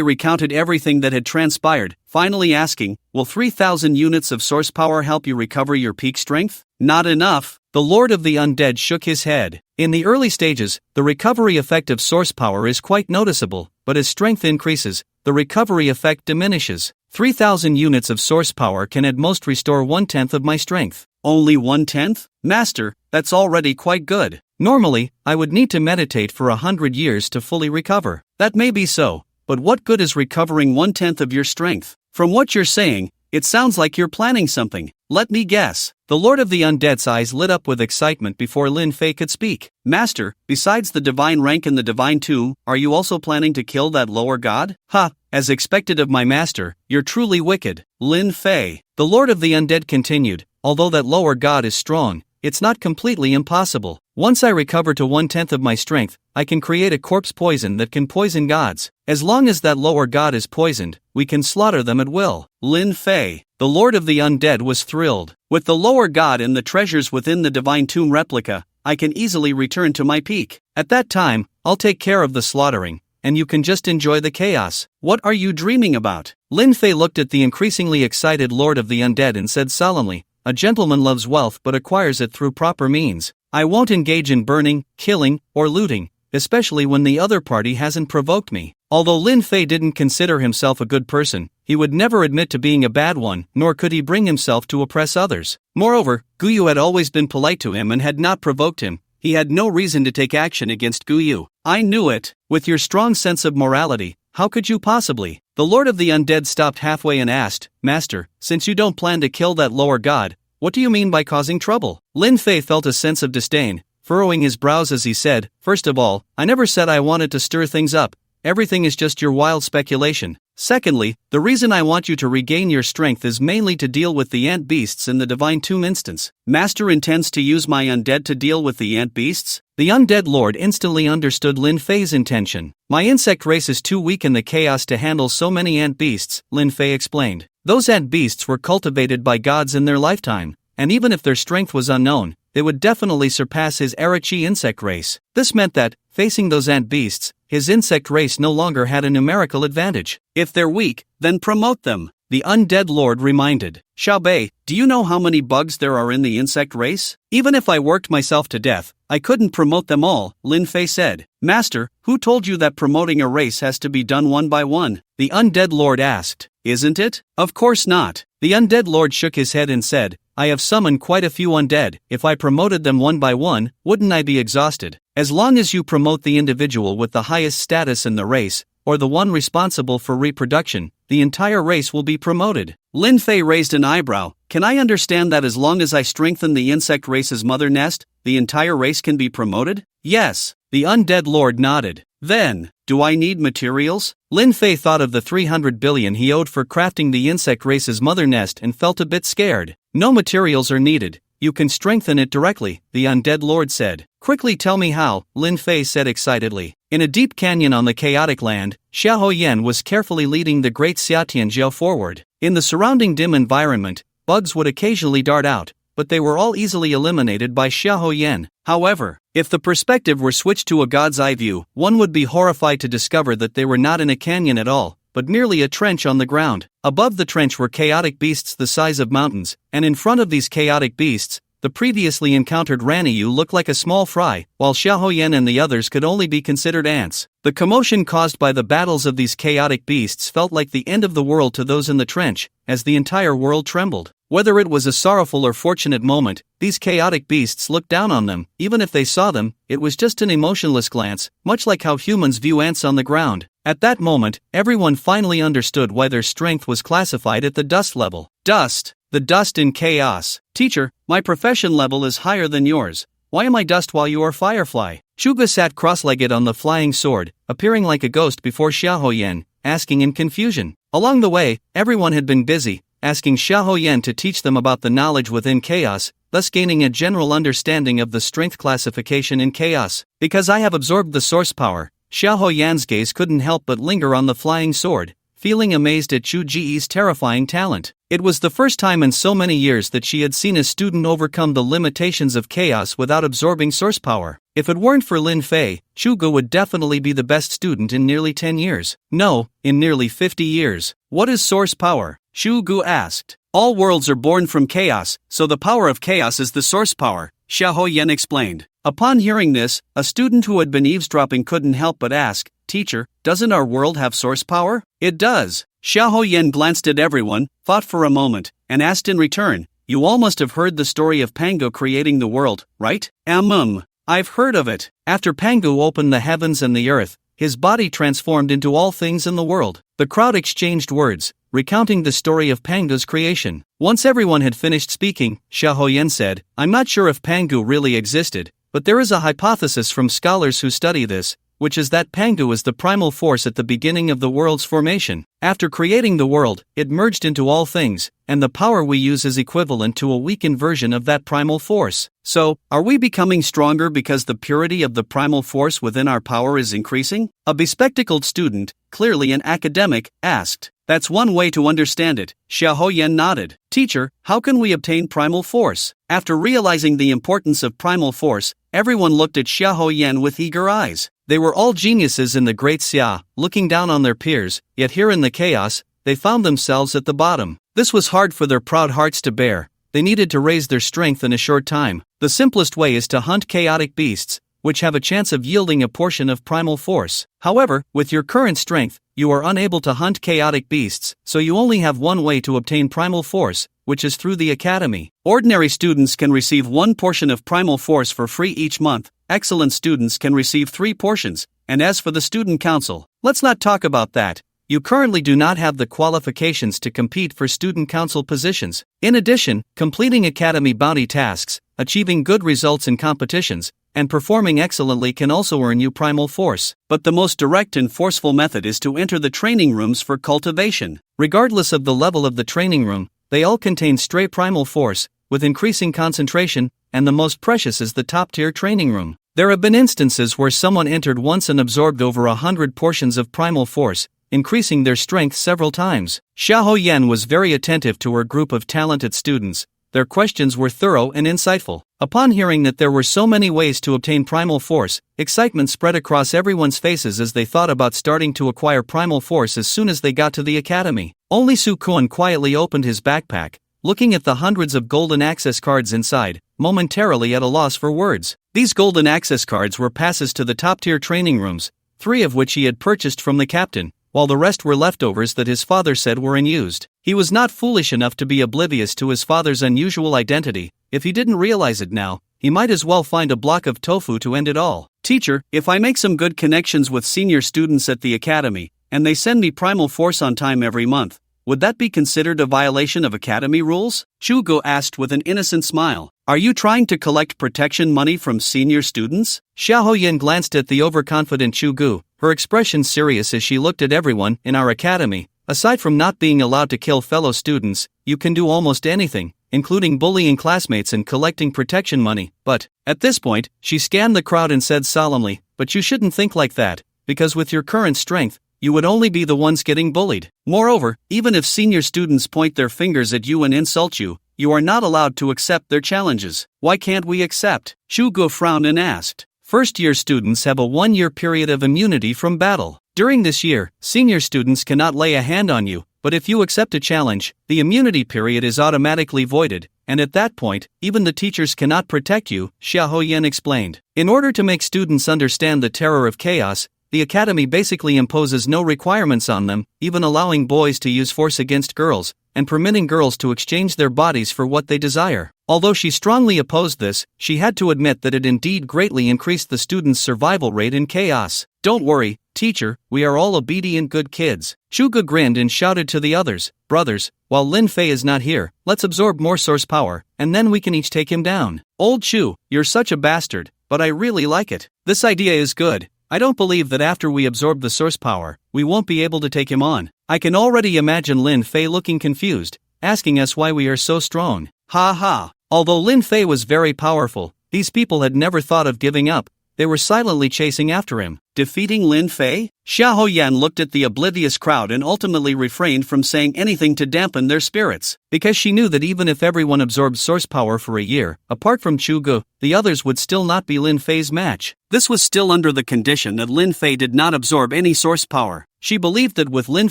recounted everything that had transpired, finally asking, "Will 3,000 units of source power help you recover your peak strength?" "Not enough." The Lord of the Undead shook his head. In the early stages, the recovery effect of source power is quite noticeable, but as strength increases, the recovery effect diminishes. 3,000 units of source power can at most restore 1/10 of my strength. "Only 1/10? Master, that's already quite good." "Normally, I would need to meditate for 100 years to fully recover." "That may be so, but what good is recovering 1/10 of your strength? From what you're saying, It sounds like you're planning something. Let me guess. The Lord of the Undead's eyes lit up with excitement before Lin Fei could speak. Master, besides the divine rank in the divine tomb, are you also planning to kill that lower god? Ha, as expected of my master, you're truly wicked. Lin Fei. The Lord of the Undead continued, although that lower god is strong, it's not completely impossible. Once I recover to 1/10 of my strength, I can create a corpse poison that can poison gods. As long as that lower god is poisoned, we can slaughter them at will. Lin Fei. The Lord of the Undead was thrilled. With the lower god and the treasures within the divine tomb replica, I can easily return to my peak. At that time, I'll take care of the slaughtering, and you can just enjoy the chaos. What are you dreaming about? Lin Fei looked at the increasingly excited Lord of the Undead and said solemnly, a gentleman loves wealth but acquires it through proper means. I won't engage in burning, killing, or looting, especially when the other party hasn't provoked me. Although Lin Fei didn't consider himself a good person, he would never admit to being a bad one, nor could he bring himself to oppress others. Moreover, Guyu had always been polite to him and had not provoked him. He had no reason to take action against Guyu. I knew it. With your strong sense of morality, how could you possibly? The Lord of the Undead stopped halfway and asked, Master, since you don't plan to kill that lower god, what do you mean by causing trouble? Lin Fei felt a sense of disdain, furrowing his brows as he said, First of all, I never said I wanted to stir things up. Everything is just your wild speculation. Secondly, the reason I want you to regain your strength is mainly to deal with the ant beasts in the divine tomb instance. Master intends to use my undead to deal with the ant beasts? The undead lord instantly understood Lin Fei's intention. My insect race is too weak in the chaos to handle so many ant beasts, Lin Fei explained. Those ant beasts were cultivated by gods in their lifetime, and even if their strength was unknown, they would definitely surpass his Arachi insect race. This meant that, facing those ant beasts, his insect race no longer had a numerical advantage. If they're weak, then promote them, the undead lord reminded. Xiaobei, do you know how many bugs there are in the insect race? Even if I worked myself to death, I couldn't promote them all, Lin Fei said. Master, who told you that promoting a race has to be done one by one? The undead lord asked. Isn't it? Of course not. The undead lord shook his head and said, I have summoned quite a few undead. If I promoted them one by one, wouldn't I be exhausted? As long as you promote the individual with the highest status in the race, or the one responsible for reproduction, the entire race will be promoted. Lin Fei raised an eyebrow. Can I understand that as long as I strengthen the insect race's mother nest, the entire race can be promoted? Yes. The undead lord nodded. Then, do I need materials? Lin Fei thought of the 300 billion he owed for crafting the insect race's mother nest and felt a bit scared. No materials are needed. You can strengthen it directly, the undead lord said. Quickly tell me how, Lin Fei said excitedly. In a deep canyon on the chaotic land, Xiahou Yan was carefully leading the great Xiatianjiao forward. In the surrounding dim environment, bugs would occasionally dart out, but they were all easily eliminated by Xiahou Yan. However, if the perspective were switched to a god's eye view, one would be horrified to discover that they were not in a canyon at all, but merely a trench on the ground. Above the trench were chaotic beasts the size of mountains, and in front of these chaotic beasts, the previously encountered Raniyu looked like a small fry, while Xiahou Yan and the others could only be considered ants. The commotion caused by the battles of these chaotic beasts felt like the end of the world to those in the trench, as the entire world trembled. Whether it was a sorrowful or fortunate moment, these chaotic beasts looked down on them. Even if they saw them, it was just an emotionless glance, much like how humans view ants on the ground. At that moment, everyone finally understood why their strength was classified at the dust level. Dust. The dust in chaos. Teacher, my profession level is higher than yours. Why am I dust while you are firefly? Chuga sat cross-legged on the flying sword, appearing like a ghost before Xiahou Yan, asking in confusion. Along the way, everyone had been busy, asking Xiahou Yan to teach them about the knowledge within chaos, thus gaining a general understanding of the strength classification in chaos. Because I have absorbed the source power, Xiahou Yan's gaze couldn't help but linger on the flying sword, feeling amazed at Chu Ji's terrifying talent. It was the first time in so many years that she had seen a student overcome the limitations of chaos without absorbing source power. If it weren't for Lin Fei, Chuga would definitely be the best student in nearly 10 years. No, in nearly 50 years. What is source power? Shu Gu asked. All worlds are born from chaos, so the power of chaos is the source power, Xiahou Yan explained. Upon hearing this, a student who had been eavesdropping couldn't help but ask, Teacher, doesn't our world have source power? It does. Xiahou Yan glanced at everyone, thought for a moment, and asked in return, You all must have heard the story of Pangu creating the world, right? I've heard of it. After Pangu opened the heavens and the earth, his body transformed into all things in the world. The crowd exchanged words, recounting the story of Pangu's creation. Once everyone had finished speaking, Xiaoyan said, "I'm not sure if Pangu really existed, but there is a hypothesis from scholars who study this, which is that Pangu is the primal force at the beginning of the world's formation. After creating the world, it merged into all things, and the power we use is equivalent to a weakened version of that primal force. So, are we becoming stronger because the purity of the primal force within our power is increasing?" A bespectacled student, clearly an academic, asked. "That's one way to understand it," Xiaoyan nodded. "Teacher, how can we obtain primal force?" After realizing the importance of primal force, everyone looked at Xiaoyan with eager eyes. They were all geniuses in the Great Xia, looking down on their peers, yet here in the chaos, they found themselves at the bottom. This was hard for their proud hearts to bear. They needed to raise their strength in a short time. The simplest way is to hunt chaotic beasts, which have a chance of yielding a portion of primal force. However, with your current strength, you are unable to hunt chaotic beasts, so you only have one way to obtain primal force, which is through the academy. Ordinary students can receive one portion of primal force for free each month. Excellent students can receive 3 portions, and as for the student council, let's not talk about that. You currently do not have the qualifications to compete for student council positions. In addition, completing academy bounty tasks, achieving good results in competitions, and performing excellently can also earn you primal force. But the most direct and forceful method is to enter the training rooms for cultivation. Regardless of the level of the training room, they all contain stray primal force, with increasing concentration, and the most precious is the top-tier training room. There have been instances where someone entered once and absorbed over 100 portions of primal force, increasing their strength several times. Xiaoyan was very attentive to her group of talented students. Their questions were thorough and insightful. Upon hearing that there were so many ways to obtain primal force, excitement spread across everyone's faces as they thought about starting to acquire primal force as soon as they got to the academy. Only Sukuan quietly opened his backpack, looking at the hundreds of golden access cards inside, momentarily at a loss for words. These golden access cards were passes to the top-tier training rooms, 3 of which he had purchased from the captain, while the rest were leftovers that his father said were unused. He was not foolish enough to be oblivious to his father's unusual identity. If he didn't realize it now, he might as well find a block of tofu to end it all. "Teacher, if I make some good connections with senior students at the academy, and they send me primal force on time every month, would that be considered a violation of academy rules?" Chugo asked with an innocent smile. "Are you trying to collect protection money from senior students?" Xiaoyan glanced at the overconfident Chugu, her expression serious as she looked at everyone. "In our academy, aside from not being allowed to kill fellow students, you can do almost anything, including bullying classmates and collecting protection money. But," at this point, she scanned the crowd and said solemnly, "but you shouldn't think like that, because with your current strength, you would only be the ones getting bullied. Moreover, even if senior students point their fingers at you and insult you, you are not allowed to accept their challenges." "Why can't we accept?" Shugo frowned and asked. "First-year students have a 1-year period of immunity from battle. During this year, senior students cannot lay a hand on you, but if you accept a challenge, the immunity period is automatically voided, and at that point, even the teachers cannot protect you," Xiaoyan explained. In order to make students understand the terror of chaos, the academy basically imposes no requirements on them, even allowing boys to use force against girls, and permitting girls to exchange their bodies for what they desire. Although she strongly opposed this, she had to admit that it indeed greatly increased the students' survival rate in chaos. "Don't worry, teacher, we are all obedient good kids." Chuga grinned and shouted to the others, "Brothers, while Lin Fei is not here, let's absorb more source power, and then we can each take him down." "Old Chu, you're such a bastard, but I really like it. This idea is good. I don't believe that after we absorb the source power, we won't be able to take him on. I can already imagine Lin Fei looking confused, asking us why we are so strong. Ha ha." Although Lin Fei was very powerful, these people had never thought of giving up. They were silently chasing after him. Defeating Lin Fei? Xiaoyan looked at the oblivious crowd and ultimately refrained from saying anything to dampen their spirits, because she knew that even if everyone absorbed source power for a year, apart from Chugu, the others would still not be Lin Fei's match. This was still under the condition that Lin Fei did not absorb any source power. She believed that with Lin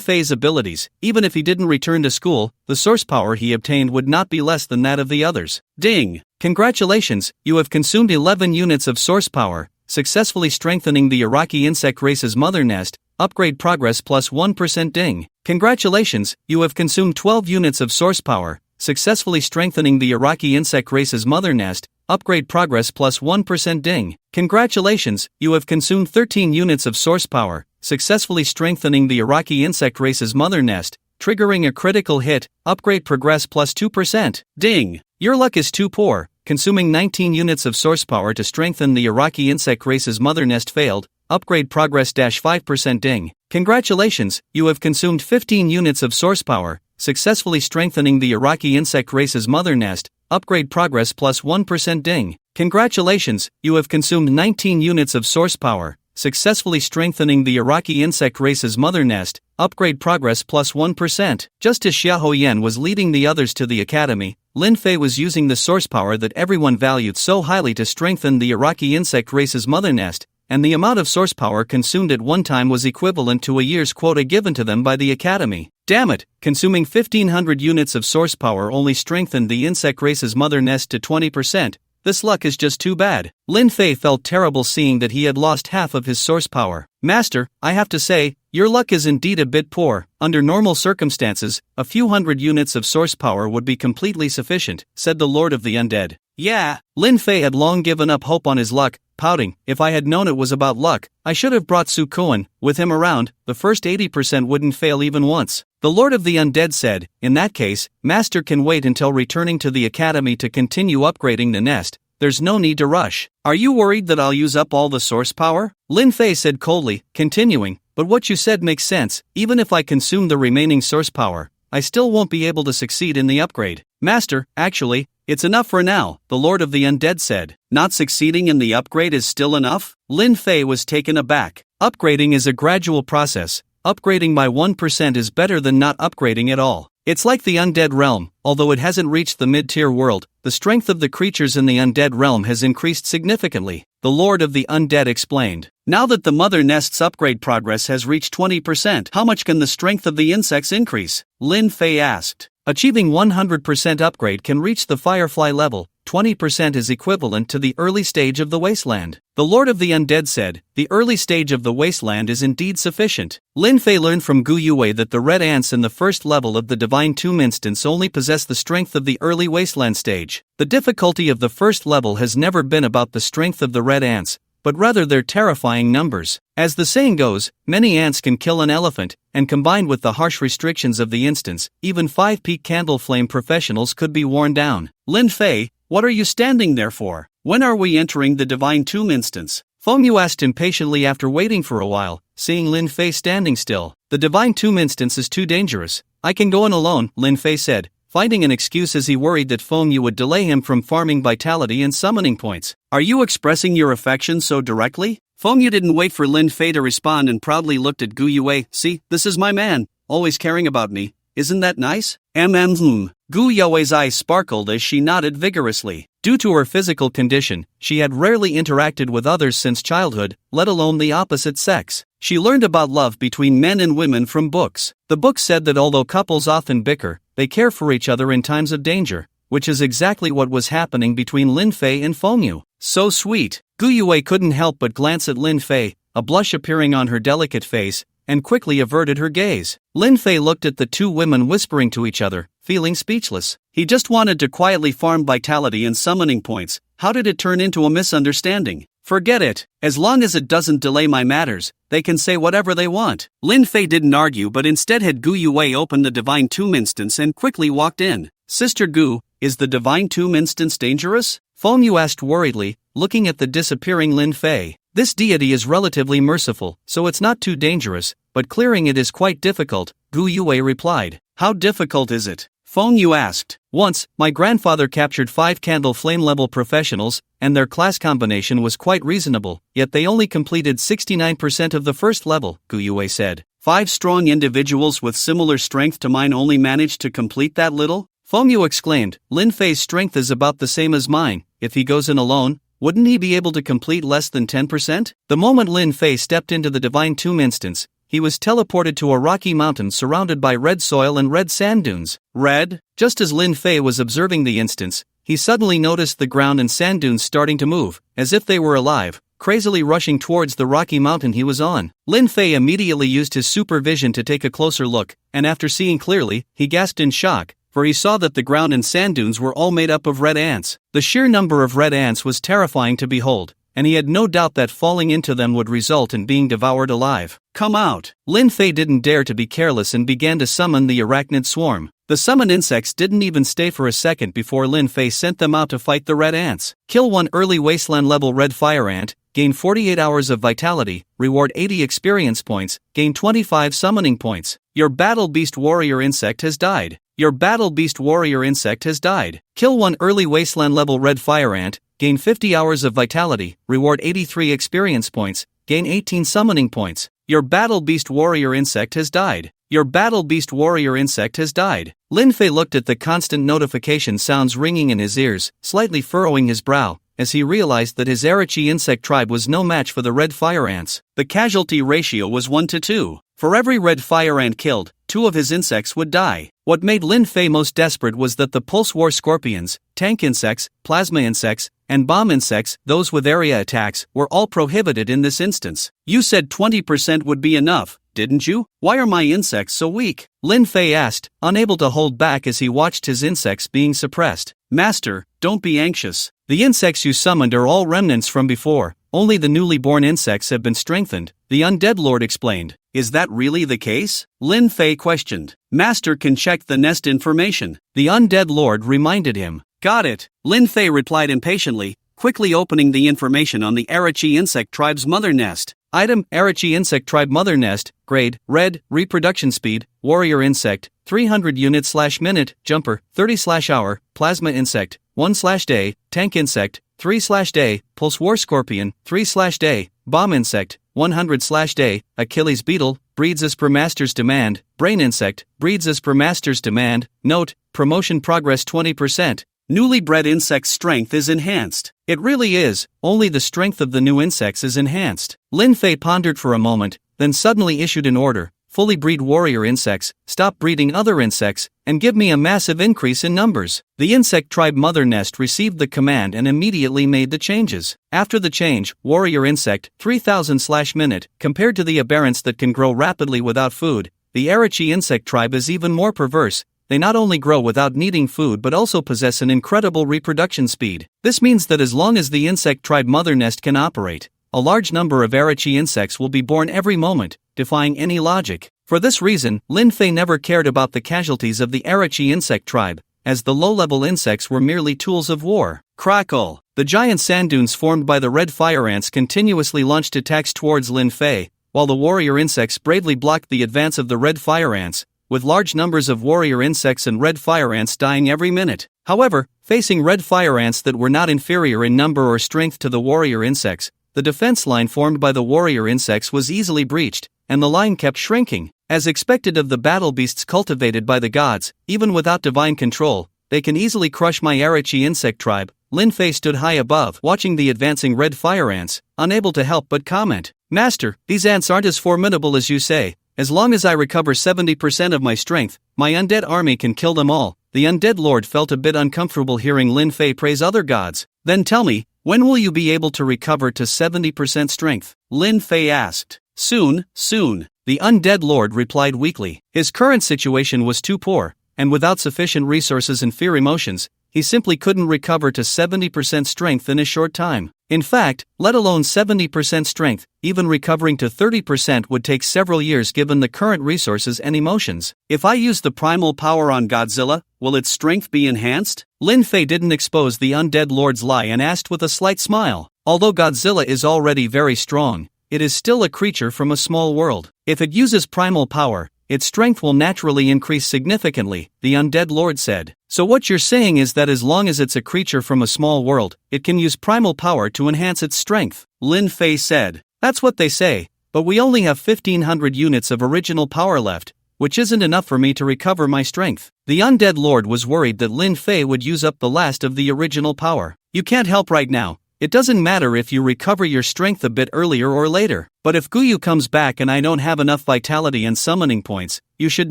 Fei's abilities, even if he didn't return to school, the source power he obtained would not be less than that of the others. Ding! Congratulations, you have consumed 11 units of source power, successfully strengthening the Iraqi insect race's mother nest. Upgrade progress plus 1%. Ding! Congratulations, you have consumed 12 units of source power, successfully strengthening the Iraqi insect race's mother nest. Upgrade progress plus 1%. Ding! Congratulations, you have consumed 13 units of source power, successfully strengthening the Iraqi insect race's mother nest. triggering a critical hit, upgrade progress plus 2%. Ding! Your luck is too poor, consuming 19 units of source power to strengthen the Iraqi insect race's mother nest failed, upgrade progress -5%. Ding! Congratulations, you have consumed 15 units of source power, successfully strengthening the Iraqi insect race's mother nest, upgrade progress plus 1%. Ding! Congratulations, you have consumed 19 units of source power, successfully strengthening the Iraqi insect race's mother nest, upgrade progress plus 1%. Just as Xia Hoyan was leading the others to the academy, Lin Fei was using the source power that everyone valued so highly to strengthen the Iraqi insect race's mother nest, and the amount of source power consumed at one time was equivalent to a year's quota given to them by the academy. Damn it, consuming 1500 units of source power only strengthened the insect race's mother nest to 20%. This luck is just too bad. Lin Fei felt terrible seeing that he had lost half of his source power. Master, I have to say, your luck is indeed a bit poor. Under normal circumstances, a few hundred units of source power would be completely sufficient, said the Lord of the Undead. Yeah, Lin Fei had long given up hope on his luck, pouting, if I had known it was about luck, I should have brought Su Kuan. With him around, the first 80% wouldn't fail even once. The Lord of the Undead said, in that case, Master can wait until returning to the academy to continue upgrading the nest. There's no need to rush. Are you worried that I'll use up all the source power? Lin Fei said coldly, continuing, but what you said makes sense. Even if I consume the remaining source power, I still won't be able to succeed in the upgrade. Master, actually, it's enough for now, the Lord of the Undead said. Not succeeding in the upgrade is still enough? Lin Fei was taken aback. Upgrading is a gradual process. Upgrading by 1% is better than not upgrading at all. It's like the undead realm, although it hasn't reached the mid-tier world, the strength of the creatures in the undead realm has increased significantly, the Lord of the Undead explained. Now that the mother nest's upgrade progress has reached 20%, how much can the strength of the insects increase? Lin Fei asked. Achieving 100% upgrade can reach the firefly level. 20% is equivalent to the early stage of the wasteland. The Lord of the Undead said, the early stage of the wasteland is indeed sufficient. Lin Fei learned from Gu Yue that the red ants in the first level of the Divine Tomb instance only possess the strength of the early wasteland stage. The difficulty of the first level has never been about the strength of the red ants, but rather their terrifying numbers. As the saying goes, many ants can kill an elephant, and combined with the harsh restrictions of the instance, even 5-peak candle flame professionals could be worn down. Lin Fei, what are you standing there for? When are we entering the Divine Tomb instance? Fengyu asked impatiently after waiting for a while, seeing Lin Fei standing still. The Divine Tomb instance is too dangerous. I can go in alone, Lin Fei said, finding an excuse as he worried that Fengyu would delay him from farming vitality and summoning points. Are you expressing your affection so directly? Fengyu didn't wait for Lin Fei to respond and proudly looked at Gu Yue. See, this is my man, always caring about me. Isn't that nice? Gu Yue's eyes sparkled as she nodded vigorously. Due to her physical condition, she had rarely interacted with others since childhood, let alone the opposite sex. She learned about love between men and women from books. The book said that although couples often bicker, they care for each other in times of danger, which is exactly what was happening between Lin Fei and Fengyu. So sweet. Gu Yue couldn't help but glance at Lin Fei, a blush appearing on her delicate face, and quickly averted her gaze. Lin Fei looked at the two women whispering to each other, feeling speechless. He just wanted to quietly farm vitality and summoning points. How did it turn into a misunderstanding? Forget it. As long as it doesn't delay my matters, they can say whatever they want. Lin Fei didn't argue but instead had Gu Yue open the Divine Tomb instance and quickly walked in. Sister Gu, is the Divine Tomb instance dangerous? Fengyu asked worriedly, looking at the disappearing Lin Fei. This deity is relatively merciful, so it's not too dangerous, but clearing it is quite difficult, Gu Yue replied. How difficult is it? Fengyu asked. Once, my grandfather captured 5 candle flame level professionals, and their class combination was quite reasonable, yet they only completed 69% of the first level, Gu Yue said. 5 strong individuals with similar strength to mine only managed to complete that little? Fengyu exclaimed, Lin Fei's strength is about the same as mine. If he goes in alone, wouldn't he be able to complete less than 10%? The moment Lin Fei stepped into the Divine Tomb instance, he was teleported to a rocky mountain surrounded by red soil and red sand dunes. Red? Just as Lin Fei was observing the instance, he suddenly noticed the ground and sand dunes starting to move, as if they were alive, crazily rushing towards the rocky mountain he was on. Lin Fei immediately used his supervision to take a closer look, and after seeing clearly, he gasped in shock, for he saw that the ground and sand dunes were all made up of red ants. The sheer number of red ants was terrifying to behold, and he had no doubt that falling into them would result in being devoured alive. Come out! Lin Fei didn't dare to be careless and began to summon the arachnid swarm. The summoned insects didn't even stay for a second before Lin Fei sent them out to fight the red ants. Kill one early wasteland level red fire ant, gain 48 hours of vitality, reward 80 experience points, gain 25 summoning points. Your battle beast warrior insect has died. Your battle beast warrior insect has died. Kill one early wasteland level red fire ant, gain 50 hours of vitality, reward 83 experience points, gain 18 summoning points. Your battle beast warrior insect has died. Your battle beast warrior insect has died. Lin Fei looked at the constant notification sounds ringing in his ears, slightly furrowing his brow, as he realized that his Arachi insect tribe was no match for the red fire ants. The casualty ratio was 1 to 2. For every red fire ant killed, 2 of his insects would die. What made Lin Fei most desperate was that the pulse war scorpions, tank insects, plasma insects, and bomb insects, those with area attacks, were all prohibited in this instance. You said 20% would be enough, didn't you? Why are my insects so weak? Lin Fei asked, unable to hold back as he watched his insects being suppressed. Master, don't be anxious. The insects you summoned are all remnants from before, only the newly born insects have been strengthened, the undead lord explained. Is that really the case? Lin Fei questioned. Master can check the nest information, the undead lord reminded him. Got it, Lin Fei replied impatiently, quickly opening the information on the Arachi insect tribe's mother nest. Item, Arachi insect tribe mother nest, grade, red, reproduction speed, warrior insect, 300 units/minute, jumper, 30/hour, plasma insect, 1/day, tank insect, 3/day, pulse war scorpion, 3/day, bomb insect, 100/day, Achilles beetle, breeds as per master's demand, brain insect, breeds as per master's demand. Note, promotion progress 20%. Newly bred insect strength is enhanced. It really is, only the strength of the new insects is enhanced. Lin Fei pondered for a moment, then suddenly issued an order. Fully breed warrior insects, stop breeding other insects, and give me a massive increase in numbers. The insect tribe mother nest received the command and immediately made the changes. After the change, warrior insect, 3000/minute, compared to the aberrants that can grow rapidly without food, the Arachi insect tribe is even more perverse. They not only grow without needing food but also possess an incredible reproduction speed. This means that as long as the insect tribe mother nest can operate, a large number of Arachi insects will be born every moment, defying any logic. For this reason, Lin Fei never cared about the casualties of the Arachi insect tribe, as the low-level insects were merely tools of war. Crackle! The giant sand dunes formed by the red fire ants continuously launched attacks towards Lin Fei, while the warrior insects bravely blocked the advance of the red fire ants, with large numbers of warrior insects and red fire ants dying every minute. However, facing red fire ants that were not inferior in number or strength to the warrior insects, the defense line formed by the warrior insects was easily breached, and the line kept shrinking. As expected of the battle beasts cultivated by the gods, even without divine control, they can easily crush my Arachi insect tribe. Lin Fei stood high above, watching the advancing red fire ants, unable to help but comment. Master, these ants aren't as formidable as you say. As long as I recover 70% of my strength, my undead army can kill them all. The undead lord felt a bit uncomfortable hearing Lin Fei praise other gods. Then tell me, when will you be able to recover to 70% strength? Lin Fei asked. Soon, soon, the undead lord replied weakly. His current situation was too poor, and without sufficient resources and fear emotions, he simply couldn't recover to 70% strength in a short time. In fact, let alone 70% strength, even recovering to 30% would take several years given the current resources and emotions. If I use the primal power on Godzilla, will its strength be enhanced? Lin Fei didn't expose the undead lord's lie and asked with a slight smile. Although Godzilla is already very strong, it is still a creature from a small world. If it uses primal power, its strength will naturally increase significantly, the undead lord said. So what you're saying is that as long as it's a creature from a small world, it can use primal power to enhance its strength, Lin Fei said. That's what they say, but we only have 1500 units of original power left, which isn't enough for me to recover my strength. The undead lord was worried that Lin Fei would use up the last of the original power. You can't help right now. It doesn't matter if you recover your strength a bit earlier or later, but if Guyu comes back and I don't have enough vitality and summoning points, you should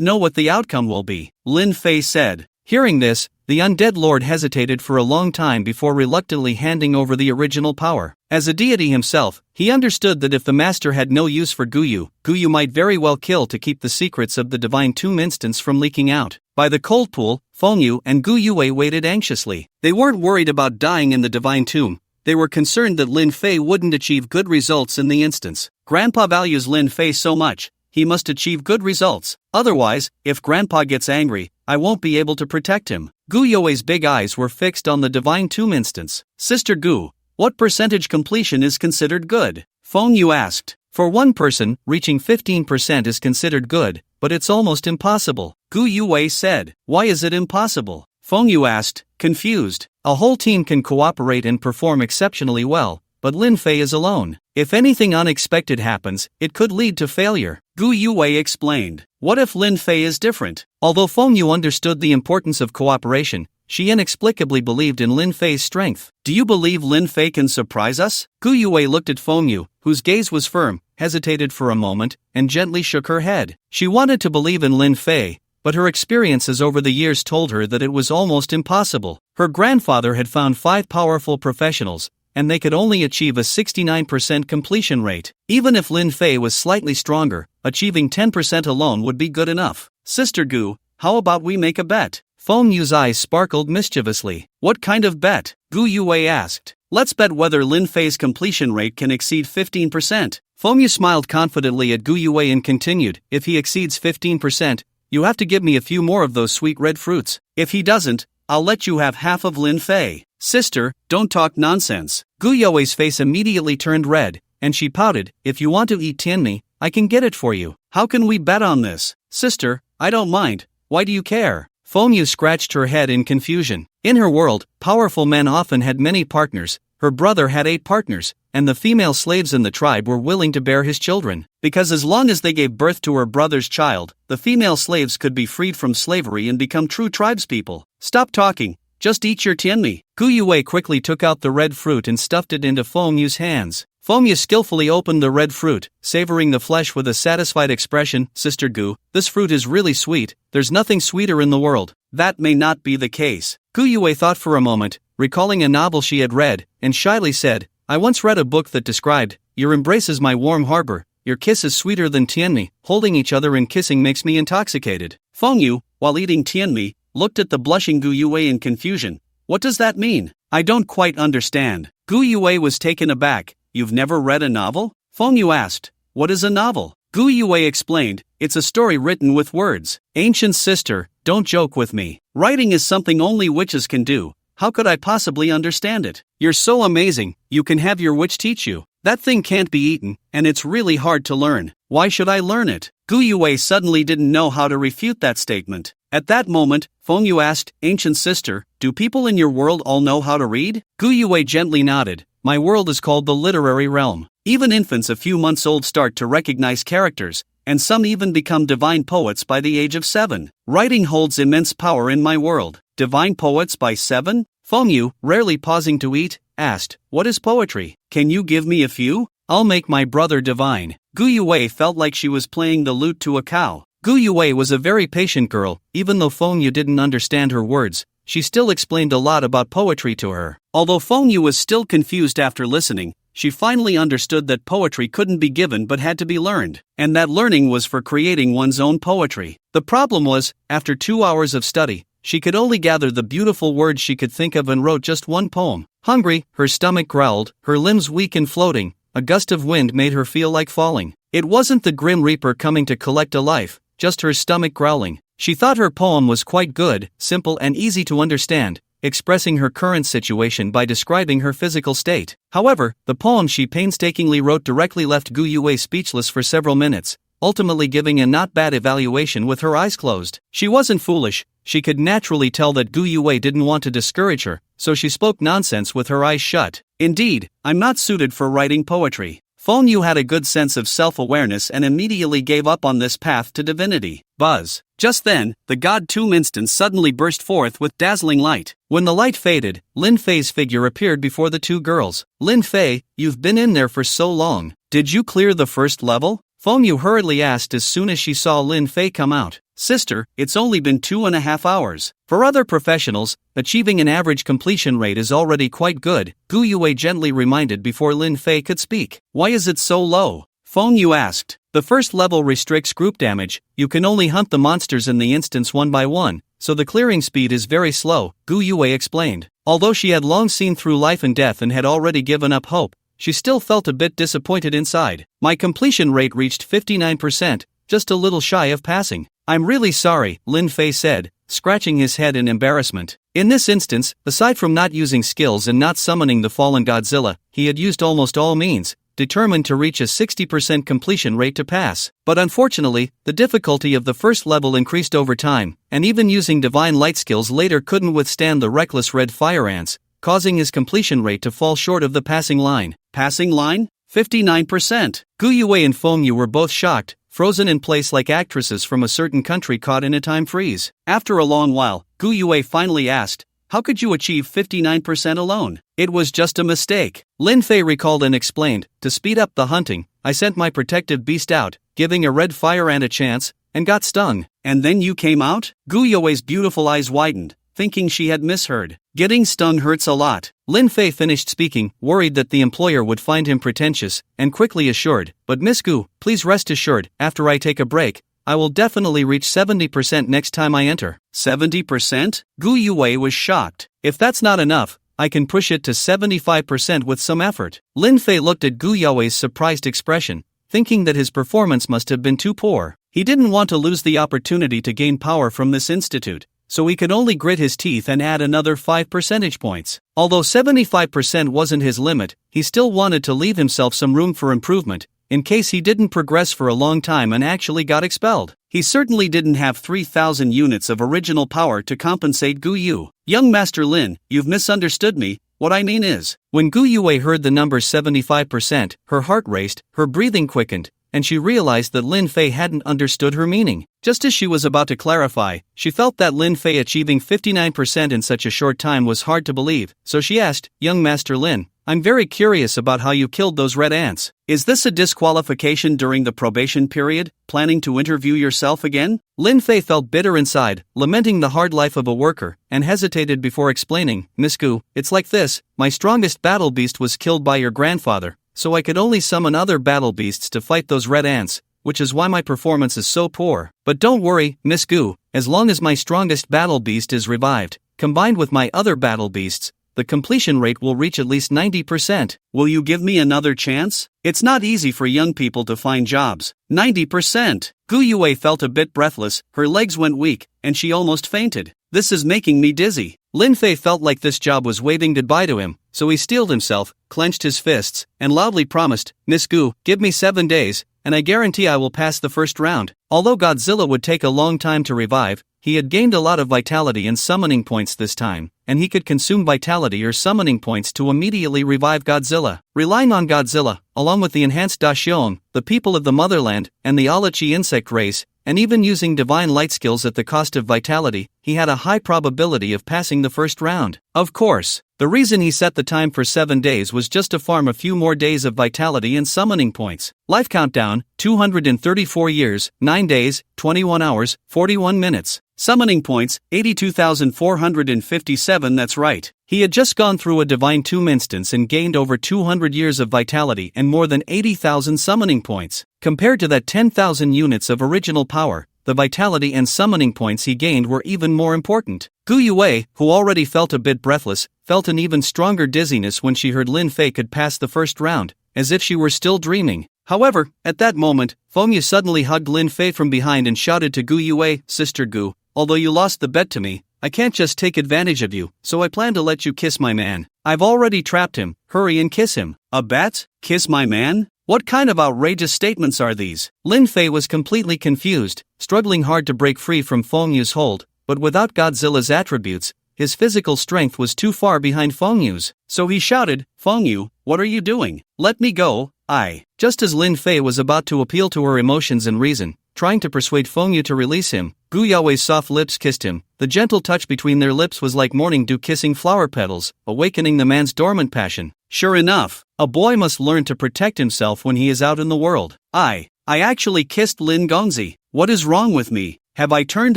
know what the outcome will be, Lin Fei said. Hearing this, the undead lord hesitated for a long time before reluctantly handing over the original power. As a deity himself, he understood that if the master had no use for Guyu, Guyu might very well kill to keep the secrets of the Divine Tomb instance from leaking out. By the cold pool, Fengyu and Gu Yue waited anxiously. They weren't worried about dying in the Divine Tomb, They were concerned that Lin Fei wouldn't achieve good results in the instance. Grandpa values Lin Fei so much, he must achieve good results. Otherwise, if Grandpa gets angry, I won't be able to protect him. Gu Yue's big eyes were fixed on the Divine Tomb instance. Sister Gu, what percentage completion is considered good? Feng Yu asked. For one person, reaching 15% is considered good, but it's almost impossible. Gu Yue said. Why is it impossible? Feng Yu asked, confused. A whole team can cooperate and perform exceptionally well, but Lin Fei is alone. If anything unexpected happens, it could lead to failure. Gu Yue explained. What if Lin Fei is different? Although Feng Yu understood the importance of cooperation, she inexplicably believed in Lin Fei's strength. Do you believe Lin Fei can surprise us? Gu Yue looked at Feng Yu, whose gaze was firm, hesitated for a moment, and gently shook her head. She wanted to believe in Lin Fei, but her experiences over the years told her that it was almost impossible. Her grandfather had found 5 powerful professionals, and they could only achieve a 69% completion rate. Even if Lin Fei was slightly stronger, achieving 10% alone would be good enough. Sister Gu, how about we make a bet? Feng Yu's eyes sparkled mischievously. What kind of bet? Gu Yue asked. Let's bet whether Lin Fei's completion rate can exceed 15%. Feng Yu smiled confidently at Gu Yue and continued, if he exceeds 15%, you have to give me a few more of those sweet red fruits. If he doesn't, I'll let you have half of Lin Fei. Sister, don't talk nonsense. Gu Yue's face immediately turned red, and she pouted, if you want to eat tianmi, I can get it for you. How can we bet on this? Sister, I don't mind. Why do you care? Feng Yu scratched her head in confusion. In her world, powerful men often had many partners. Her brother had 8 partners, and the female slaves in the tribe were willing to bear his children. Because as long as they gave birth to her brother's child, the female slaves could be freed from slavery and become true tribespeople. Stop talking. Just eat your tianmi. Gu Yue quickly took out the red fruit and stuffed it into Feng Yu's hands. Feng Yu skillfully opened the red fruit, savoring the flesh with a satisfied expression. Sister Gu, this fruit is really sweet, there's nothing sweeter in the world. That may not be the case. Gu Yue thought for a moment, recalling a novel she had read, and shyly said, I once read a book that described, your embrace is my warm harbor, your kiss is sweeter than tianmi, holding each other and kissing makes me intoxicated. Feng Yu, while eating tianmi, looked at the blushing Gu Yue in confusion. What does that mean? I don't quite understand. Gu Yue was taken aback. You've never read a novel? Feng Yu asked. What is a novel? Gu Yue explained, it's a story written with words. Ancient sister, don't joke with me. Writing is something only witches can do. How could I possibly understand it? You're so amazing, you can have your witch teach you. That thing can't be eaten, and it's really hard to learn. Why should I learn it? Gu Yue suddenly didn't know how to refute that statement. At that moment, Feng Yu asked, Ancient sister, do people in your world all know how to read? Gu Yue gently nodded. My world is called the literary realm. Even infants a few months old start to recognize characters, and some even become divine poets by the age of 7. Writing holds immense power in my world. Divine poets by 7? Feng Yu, rarely pausing to eat, asked, what is poetry? Can you give me a few? I'll make my brother divine. Gu Yue felt like she was playing the lute to a cow. Gu Yue was a very patient girl. Even though Feng Yu didn't understand her words, she still explained a lot about poetry to her. Although Feng Yu was still confused after listening, she finally understood that poetry couldn't be given but had to be learned, and that learning was for creating one's own poetry. The problem was, after 2 hours of study, she could only gather the beautiful words she could think of and wrote just one poem. Hungry, her stomach growled, her limbs weak and floating, a gust of wind made her feel like falling. It wasn't the Grim Reaper coming to collect a life, just her stomach growling. She thought her poem was quite good, simple and easy to understand, expressing her current situation by describing her physical state. However, the poem she painstakingly wrote directly left Gu Yue speechless for several minutes, ultimately giving a not bad evaluation with her eyes closed. She wasn't foolish, she could naturally tell that Gu Yue didn't want to discourage her, so she spoke nonsense with her eyes shut. Indeed, I'm not suited for writing poetry. Feng Yu had a good sense of self-awareness and immediately gave up on this path to divinity. Buzz. Just then, the God Tomb instance suddenly burst forth with dazzling light. When the light faded, Lin Fei's figure appeared before the 2 girls. Lin Fei, you've been in there for so long. Did you clear the first level? Feng Yu hurriedly asked as soon as she saw Lin Fei come out. Sister, it's only been 2.5 hours. For other professionals, achieving an average completion rate is already quite good, Gu Yue gently reminded before Lin Fei could speak. Why is it so low? Feng Yu asked. The first level restricts group damage, you can only hunt the monsters in the instance one by one, so the clearing speed is very slow, Gu Yue explained. Although she had long seen through life and death and had already given up hope, she still felt a bit disappointed inside. My completion rate reached 59%, just a little shy of passing. I'm really sorry, Lin Fei said, scratching his head in embarrassment. In this instance, aside from not using skills and not summoning the fallen Godzilla, he had used almost all means, determined to reach a 60% completion rate to pass. But unfortunately, the difficulty of the first level increased over time, and even using divine light skills later couldn't withstand the reckless red fire ants, causing his completion rate to fall short of the passing line. Passing line? 59%. Gu Yue and Feng Yu were both shocked, frozen in place like actresses from a certain country caught in a time freeze. After a long while, Gu Yue finally asked, "How could you achieve 59% alone?" "It was just a mistake," Lin Fei recalled and explained. "To speed up the hunting, I sent my protective beast out, giving a red fire ant a chance, and got stung." "And then you came out?" Gu Yue's beautiful eyes widened, thinking she had misheard. "Getting stung hurts a lot." Lin Fei finished speaking, worried that the employer would find him pretentious, and quickly assured, "But Miss Gu, please rest assured, after I take a break, I will definitely reach 70% next time I enter." 70%? Gu Yue was shocked. "If that's not enough, I can push it to 75% with some effort." Lin Fei looked at Gu Yue's surprised expression, thinking that his performance must have been too poor. He didn't want to lose the opportunity to gain power from this institute, so he could only grit his teeth and add another 5 percentage points. Although 75% wasn't his limit, he still wanted to leave himself some room for improvement, in case he didn't progress for a long time and actually got expelled. He certainly didn't have 3,000 units of original power to compensate Gu Yu. "Young Master Lin, you've misunderstood me. What I mean is..." When Gu Yue heard the number 75%, her heart raced, her breathing quickened, and she realized that Lin Fei hadn't understood her meaning. Just as she was about to clarify, she felt that Lin Fei achieving 59% in such a short time was hard to believe, so she asked, "Young Master Lin, I'm very curious about how you killed those red ants. Is this a disqualification during the probation period, planning to interview yourself again?" Lin Fei felt bitter inside, lamenting the hard life of a worker, and hesitated before explaining, "Miss Gu, it's like this, my strongest battle beast was killed by your grandfather, so I could only summon other battle beasts to fight those red ants, which is why my performance is so poor. But don't worry, Miss Gu, as long as my strongest battle beast is revived, combined with my other battle beasts, the completion rate will reach at least 90%. Will you give me another chance? It's not easy for young people to find jobs." 90%! Gu Yue felt a bit breathless, her legs went weak, and she almost fainted. "This is making me dizzy." Lin Fei felt like this job was waving goodbye to him, so he steeled himself, clenched his fists, and loudly promised, "Miss Gu, give me 7 days, and I guarantee I will pass the first round." Although Godzilla would take a long time to revive, he had gained a lot of vitality and summoning points this time, and he could consume vitality or summoning points to immediately revive Godzilla. Relying on Godzilla, along with the enhanced Dashiong, the people of the motherland, and the Alachi insect race, and even using divine light skills at the cost of vitality, he had a high probability of passing the first round. Of course, the reason he set the time for 7 days was just to farm a few more days of vitality and summoning points. Life countdown, 234 years, 9 days, 21 hours, 41 minutes. Summoning points, 82,457. That's right. He had just gone through a Divine Tomb instance and gained over 200 years of vitality and more than 80,000 summoning points. Compared to that 10,000 units of original power, the vitality and summoning points he gained were even more important. Gu Yue, who already felt a bit breathless, felt an even stronger dizziness when she heard Lin Fei could pass the first round, as if she were still dreaming. However, at that moment, Feng Yu suddenly hugged Lin Fei from behind and shouted to Gu Yue, "Sister Gu, although you lost the bet to me, I can't just take advantage of you, so I plan to let you kiss my man. I've already trapped him, hurry and kiss him." "A bet? Kiss my man? What kind of outrageous statements are these?" Lin Fei was completely confused, struggling hard to break free from Feng Yu's hold, but without Godzilla's attributes, his physical strength was too far behind Feng Yu's. So he shouted, "Feng Yu, what are you doing? Let me go, I." Just as Lin Fei was about to appeal to her emotions and reason, trying to persuade Feng Yu to release him, Gu Yue's soft lips kissed him. The gentle touch between their lips was like morning dew kissing flower petals, awakening the man's dormant passion. Sure enough, a boy must learn to protect himself when he is out in the world. I actually kissed Lin Gongzi. What is wrong with me? Have I turned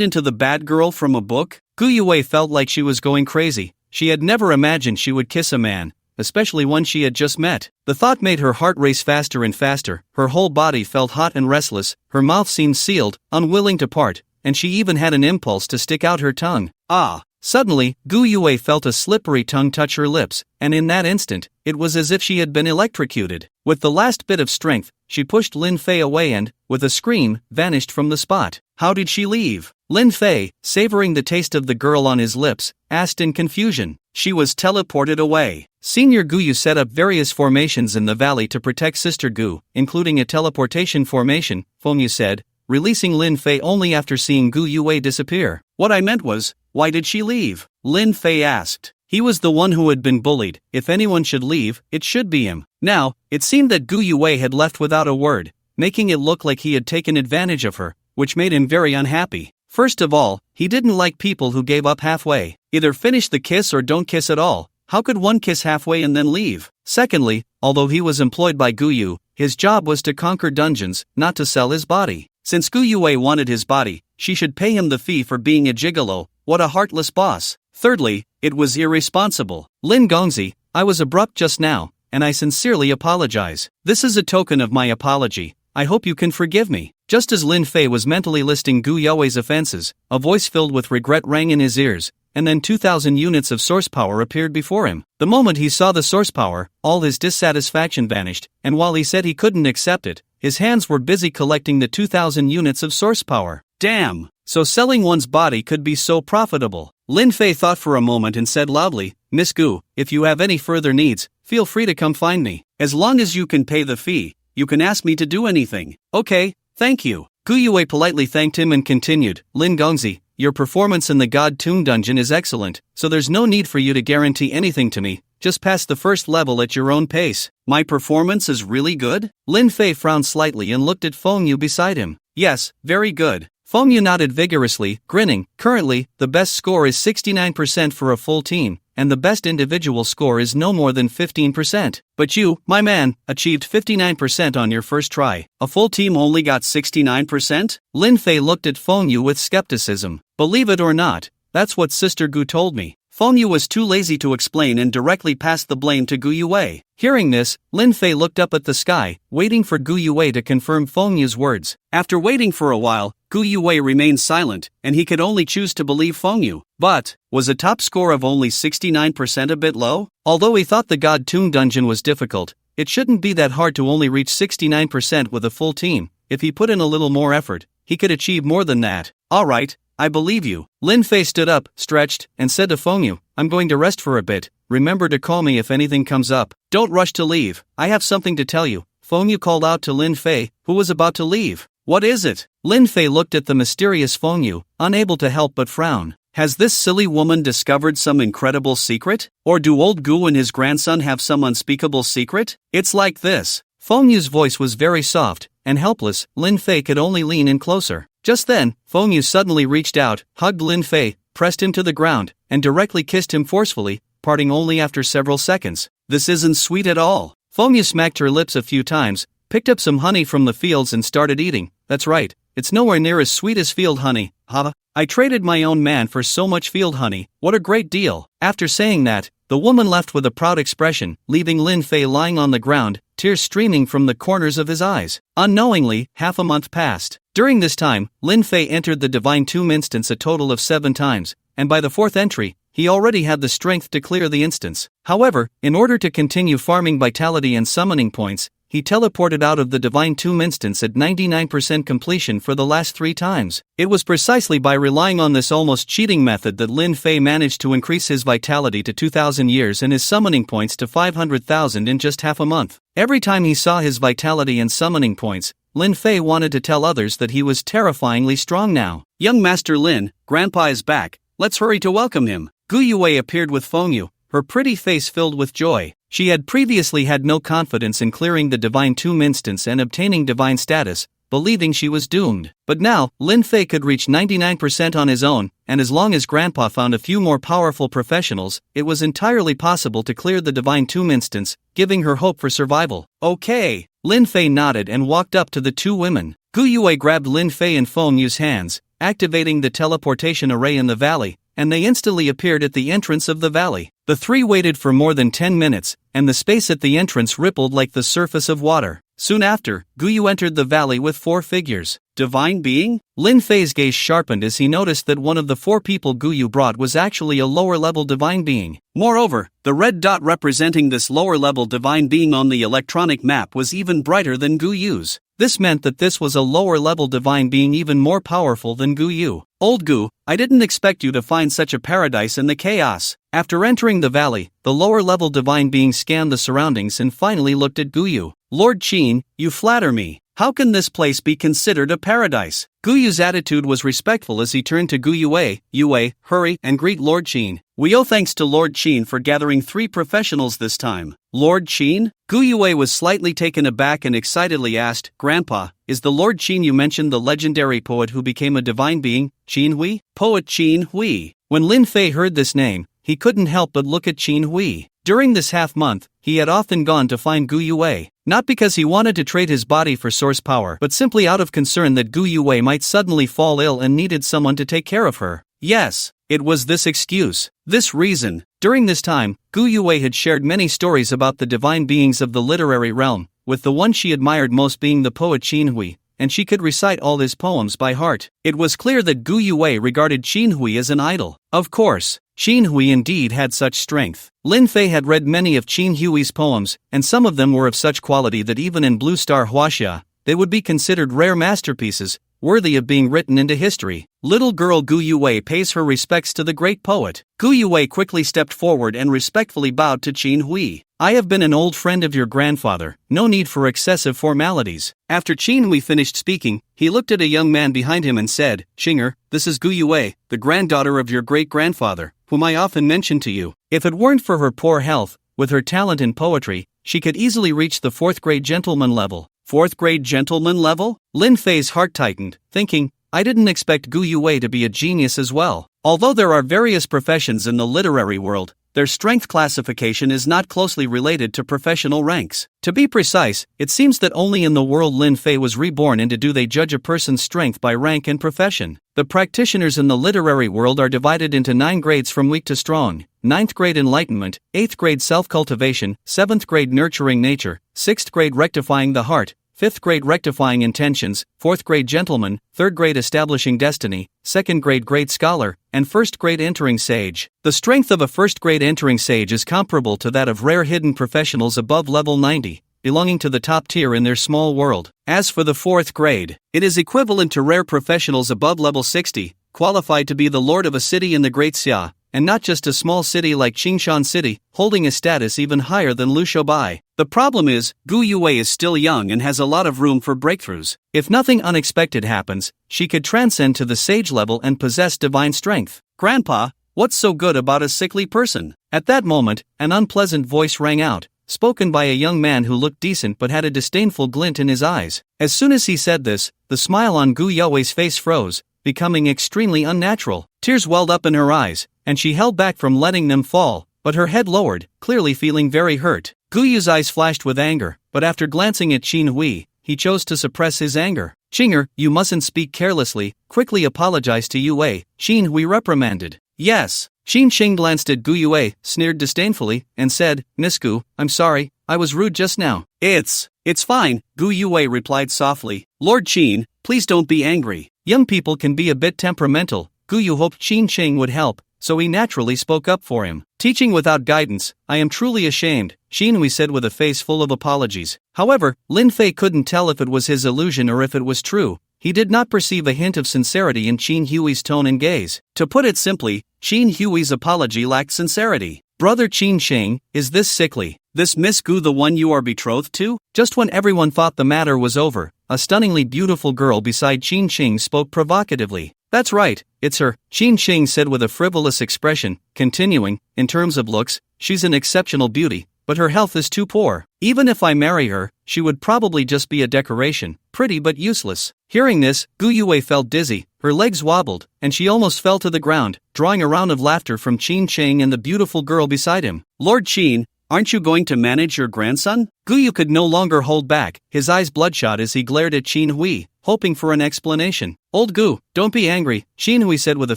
into the bad girl from a book? Gu Yue felt like she was going crazy. She had never imagined she would kiss a man, especially one she had just met. The thought made her heart race faster and faster, her whole body felt hot and restless, her mouth seemed sealed, unwilling to part, and she even had an impulse to stick out her tongue. Ah! Suddenly, Gu Yue felt a slippery tongue touch her lips, and in that instant, it was as if she had been electrocuted. With the last bit of strength, she pushed Lin Fei away and, with a scream, vanished from the spot. How did she leave? Lin Fei, savoring the taste of the girl on his lips, asked in confusion. She was teleported away. Senior Gu Yu set up various formations in the valley to protect Sister Gu, including a teleportation formation, Feng Yu said, releasing Lin Fei only after seeing Gu Yue disappear. What I meant was, why did she leave? Lin Fei asked. He was the one who had been bullied. If anyone should leave, it should be him. Now, it seemed that Gu Yue had left without a word, making it look like he had taken advantage of her, which made him very unhappy. First of all, he didn't like people who gave up halfway. Either finish the kiss or don't kiss at all. How could one kiss halfway and then leave? Secondly, although he was employed by Gu Yu, his job was to conquer dungeons, not to sell his body. Since Gu Yue wanted his body, she should pay him the fee for being a gigolo. What a heartless boss. Thirdly, it was irresponsible. Lin Gongzi, I was abrupt just now, and I sincerely apologize. This is a token of my apology. I hope you can forgive me. Just as Lin Fei was mentally listing Gu Yue's offenses, a voice filled with regret rang in his ears, and then 2,000 units of source power appeared before him. The moment he saw the source power, all his dissatisfaction vanished, and while he said he couldn't accept it, his hands were busy collecting the 2,000 units of source power. Damn! So selling one's body could be so profitable. Lin Fei thought for a moment and said loudly, Miss Gu, if you have any further needs, feel free to come find me. As long as you can pay the fee, you can ask me to do anything. Okay, thank you. Gu Yue politely thanked him and continued, Lin Gongzi, your performance in the God Tomb dungeon is excellent, so there's no need for you to guarantee anything to me. Just pass the first level at your own pace. My performance is really good? Lin Fei frowned slightly and looked at Feng Yu beside him. Yes, very good. Feng Yu nodded vigorously, grinning. Currently, the best score is 69% for a full team, and the best individual score is no more than 15%. But you, my man, achieved 59% on your first try. A full team only got 69%? Lin Fei looked at Feng Yu with skepticism. Believe it or not, that's what Sister Gu told me. Feng Yu was too lazy to explain and directly passed the blame to Gu Yue. Hearing this, Lin Fei looked up at the sky, waiting for Gu Yue to confirm Feng Yu's words. After waiting for a while, Gu Yue remained silent, and he could only choose to believe Feng Yu. But, was a top score of only 69% a bit low? Although he thought the God Tomb dungeon was difficult, it shouldn't be that hard to only reach 69% with a full team. If he put in a little more effort, he could achieve more than that. Alright, I believe you. Lin Fei stood up, stretched, and said to Feng Yu, I'm going to rest for a bit. Remember to call me if anything comes up. Don't rush to leave. I have something to tell you. Feng Yu called out to Lin Fei, who was about to leave. What is it? Lin Fei looked at the mysterious Feng Yu, unable to help but frown. Has this silly woman discovered some incredible secret? Or do old Gu and his grandson have some unspeakable secret? It's like this. Feng Yu's voice was very soft, and helpless. Lin Fei could only lean in closer. Just then, Feng Yu suddenly reached out, hugged Lin Fei, pressed him to the ground, and directly kissed him forcefully, parting only after several seconds. This isn't sweet at all. Feng Yu smacked her lips a few times, picked up some honey from the fields and started eating. That's right, it's nowhere near as sweet as field honey. Ha! I traded my own man for so much field honey. What a great deal. After saying that, the woman left with a proud expression, leaving Lin Fei lying on the ground, tears streaming from the corners of his eyes. Unknowingly, half a month passed. During this time, Lin Fei entered the Divine Tomb instance a total of 7 times, and by the 4th entry, he already had the strength to clear the instance. However, in order to continue farming vitality and summoning points, he teleported out of the Divine Tomb instance at 99% completion for the last 3 times. It was precisely by relying on this almost cheating method that Lin Fei managed to increase his vitality to 2,000 years and his summoning points to 500,000 in just half a month. Every time he saw his vitality and summoning points, Lin Fei wanted to tell others that he was terrifyingly strong now. Young Master Lin, Grandpa is back. Let's hurry to welcome him. Gu Yue appeared with Feng Yu, her pretty face filled with joy. She had previously had no confidence in clearing the Divine Tomb instance and obtaining divine status, believing she was doomed. But now, Lin Fei could reach 99% on his own, and as long as Grandpa found a few more powerful professionals, it was entirely possible to clear the Divine Tomb instance, giving her hope for survival. Okay. Lin Fei nodded and walked up to the 2 women. Gu Yue grabbed Lin Fei and Feng Yu's hands, activating the teleportation array in the valley, and they instantly appeared at the entrance of the valley. The 3 waited for more than 10 minutes, and the space at the entrance rippled like the surface of water. Soon after, Gu Yu entered the valley with 4 figures. divine being? Lin Fei's gaze sharpened as he noticed that one of the 4 people Gu Yu brought was actually a lower-level divine being. Moreover, the red dot representing this lower-level divine being on the electronic map was even brighter than Gu Yu's. This meant that this was a lower-level divine being even more powerful than Gu Yu. Old Gu, I didn't expect you to find such a paradise in the chaos. After entering the valley, the lower-level divine being scanned the surroundings and finally looked at Gu Yu. Lord Qin, you flatter me. How can this place be considered a paradise? Gu Yu's attitude was respectful as he turned to Gu Yue, hurry and greet Lord Qin. We owe thanks to Lord Qin for gathering 3 professionals this time. Lord Qin? Gu Yue was slightly taken aback and excitedly asked, Grandpa, is the Lord Qin you mentioned the legendary poet who became a divine being, Qin Hui? Poet Qin Hui. When Lin Fei heard this name, he couldn't help but look at Qin Hui. During this half-month, he had often gone to find Gu Yue, not because he wanted to trade his body for source power but simply out of concern that Gu Yue might suddenly fall ill and needed someone to take care of her. Yes, it was this excuse, this reason. During this time, Gu Yue had shared many stories about the divine beings of the literary realm, with the one she admired most being the poet Qin Hui, and she could recite all his poems by heart. It was clear that Gu Yue regarded Qin Hui as an idol. Of course, Qin Hui indeed had such strength. Lin Fei had read many of Qin Hui's poems, and some of them were of such quality that even in Blue Star Huaxia, they would be considered rare masterpieces, worthy of being written into history. Little girl Gu Yue pays her respects to the great poet. Gu Yue quickly stepped forward and respectfully bowed to Qin Hui. I have been an old friend of your grandfather, no need for excessive formalities. After Qin Hui finished speaking, he looked at a young man behind him and said, Xinger, this is Gu Yue, the granddaughter of your great-grandfather, whom I often mention to you. If it weren't for her poor health, with her talent in poetry, she could easily reach the 4th grade gentleman level. 4th grade gentleman level? Lin Fei's heart tightened, thinking, I didn't expect Gu Yue to be a genius as well. Although there are various professions in the literary world, their strength classification is not closely related to professional ranks. To be precise, it seems that only in the world Lin Fei was reborn into do they judge a person's strength by rank and profession. The practitioners in the literary world are divided into 9 grades from weak to strong: 9th grade enlightenment, 8th grade self-cultivation, 7th grade nurturing nature, 6th grade rectifying the heart, 5th grade rectifying intentions, 4th grade gentleman, 3rd grade establishing destiny, 2nd grade great scholar, and 1st grade entering sage. The strength of a 1st grade entering sage is comparable to that of rare hidden professionals above level 90, belonging to the top tier in their small world. As for the 4th grade, it is equivalent to rare professionals above level 60, qualified to be the lord of a city in the Great Xia, and not just a small city like Qingshan City, holding a status even higher than Lushobai. The problem is, Gu Yue is still young and has a lot of room for breakthroughs. If nothing unexpected happens, she could transcend to the sage level and possess divine strength. Grandpa, what's so good about a sickly person? At that moment, an unpleasant voice rang out, spoken by a young man who looked decent but had a disdainful glint in his eyes. As soon as he said this, the smile on Gu Yue's face froze, becoming extremely unnatural. Tears welled up in her eyes, and she held back from letting them fall, but her head lowered, clearly feeling very hurt. Gu Yu's eyes flashed with anger, but after glancing at Qin Hui, he chose to suppress his anger. Qinger, you mustn't speak carelessly, quickly apologize to Yue, Qin Hui reprimanded. Yes. Qin Xing glanced at Gu Yue, sneered disdainfully, and said, Miss Gu, I'm sorry, I was rude just now. It's fine, Gu Yue replied softly. Lord Qin, please don't be angry. Young people can be a bit temperamental. Gu Yu hoped Qin Xing would help, so he naturally spoke up for him. Teaching without guidance, I am truly ashamed, Qin Hui said with a face full of apologies. However, Lin Fei couldn't tell if it was his illusion or if it was true. He did not perceive a hint of sincerity in Qin Hui's tone and gaze. To put it simply, Qin Hui's apology lacked sincerity. Brother Qin Xing, is this sickly? This Miss Gu the one you are betrothed to? Just when everyone thought the matter was over, a stunningly beautiful girl beside Qin Xing spoke provocatively. That's right, it's her, Qin Xing said with a frivolous expression, continuing, in terms of looks, she's an exceptional beauty, but her health is too poor. Even if I marry her, she would probably just be a decoration, pretty but useless. Hearing this, Gu Yue felt dizzy, her legs wobbled, and she almost fell to the ground, drawing a round of laughter from Qin Xing and the beautiful girl beside him. Lord Qin, aren't you going to manage your grandson? Gu Yu could no longer hold back, his eyes bloodshot as he glared at Qin Hui, hoping for an explanation. Old Gu, don't be angry, Qin Hui said with a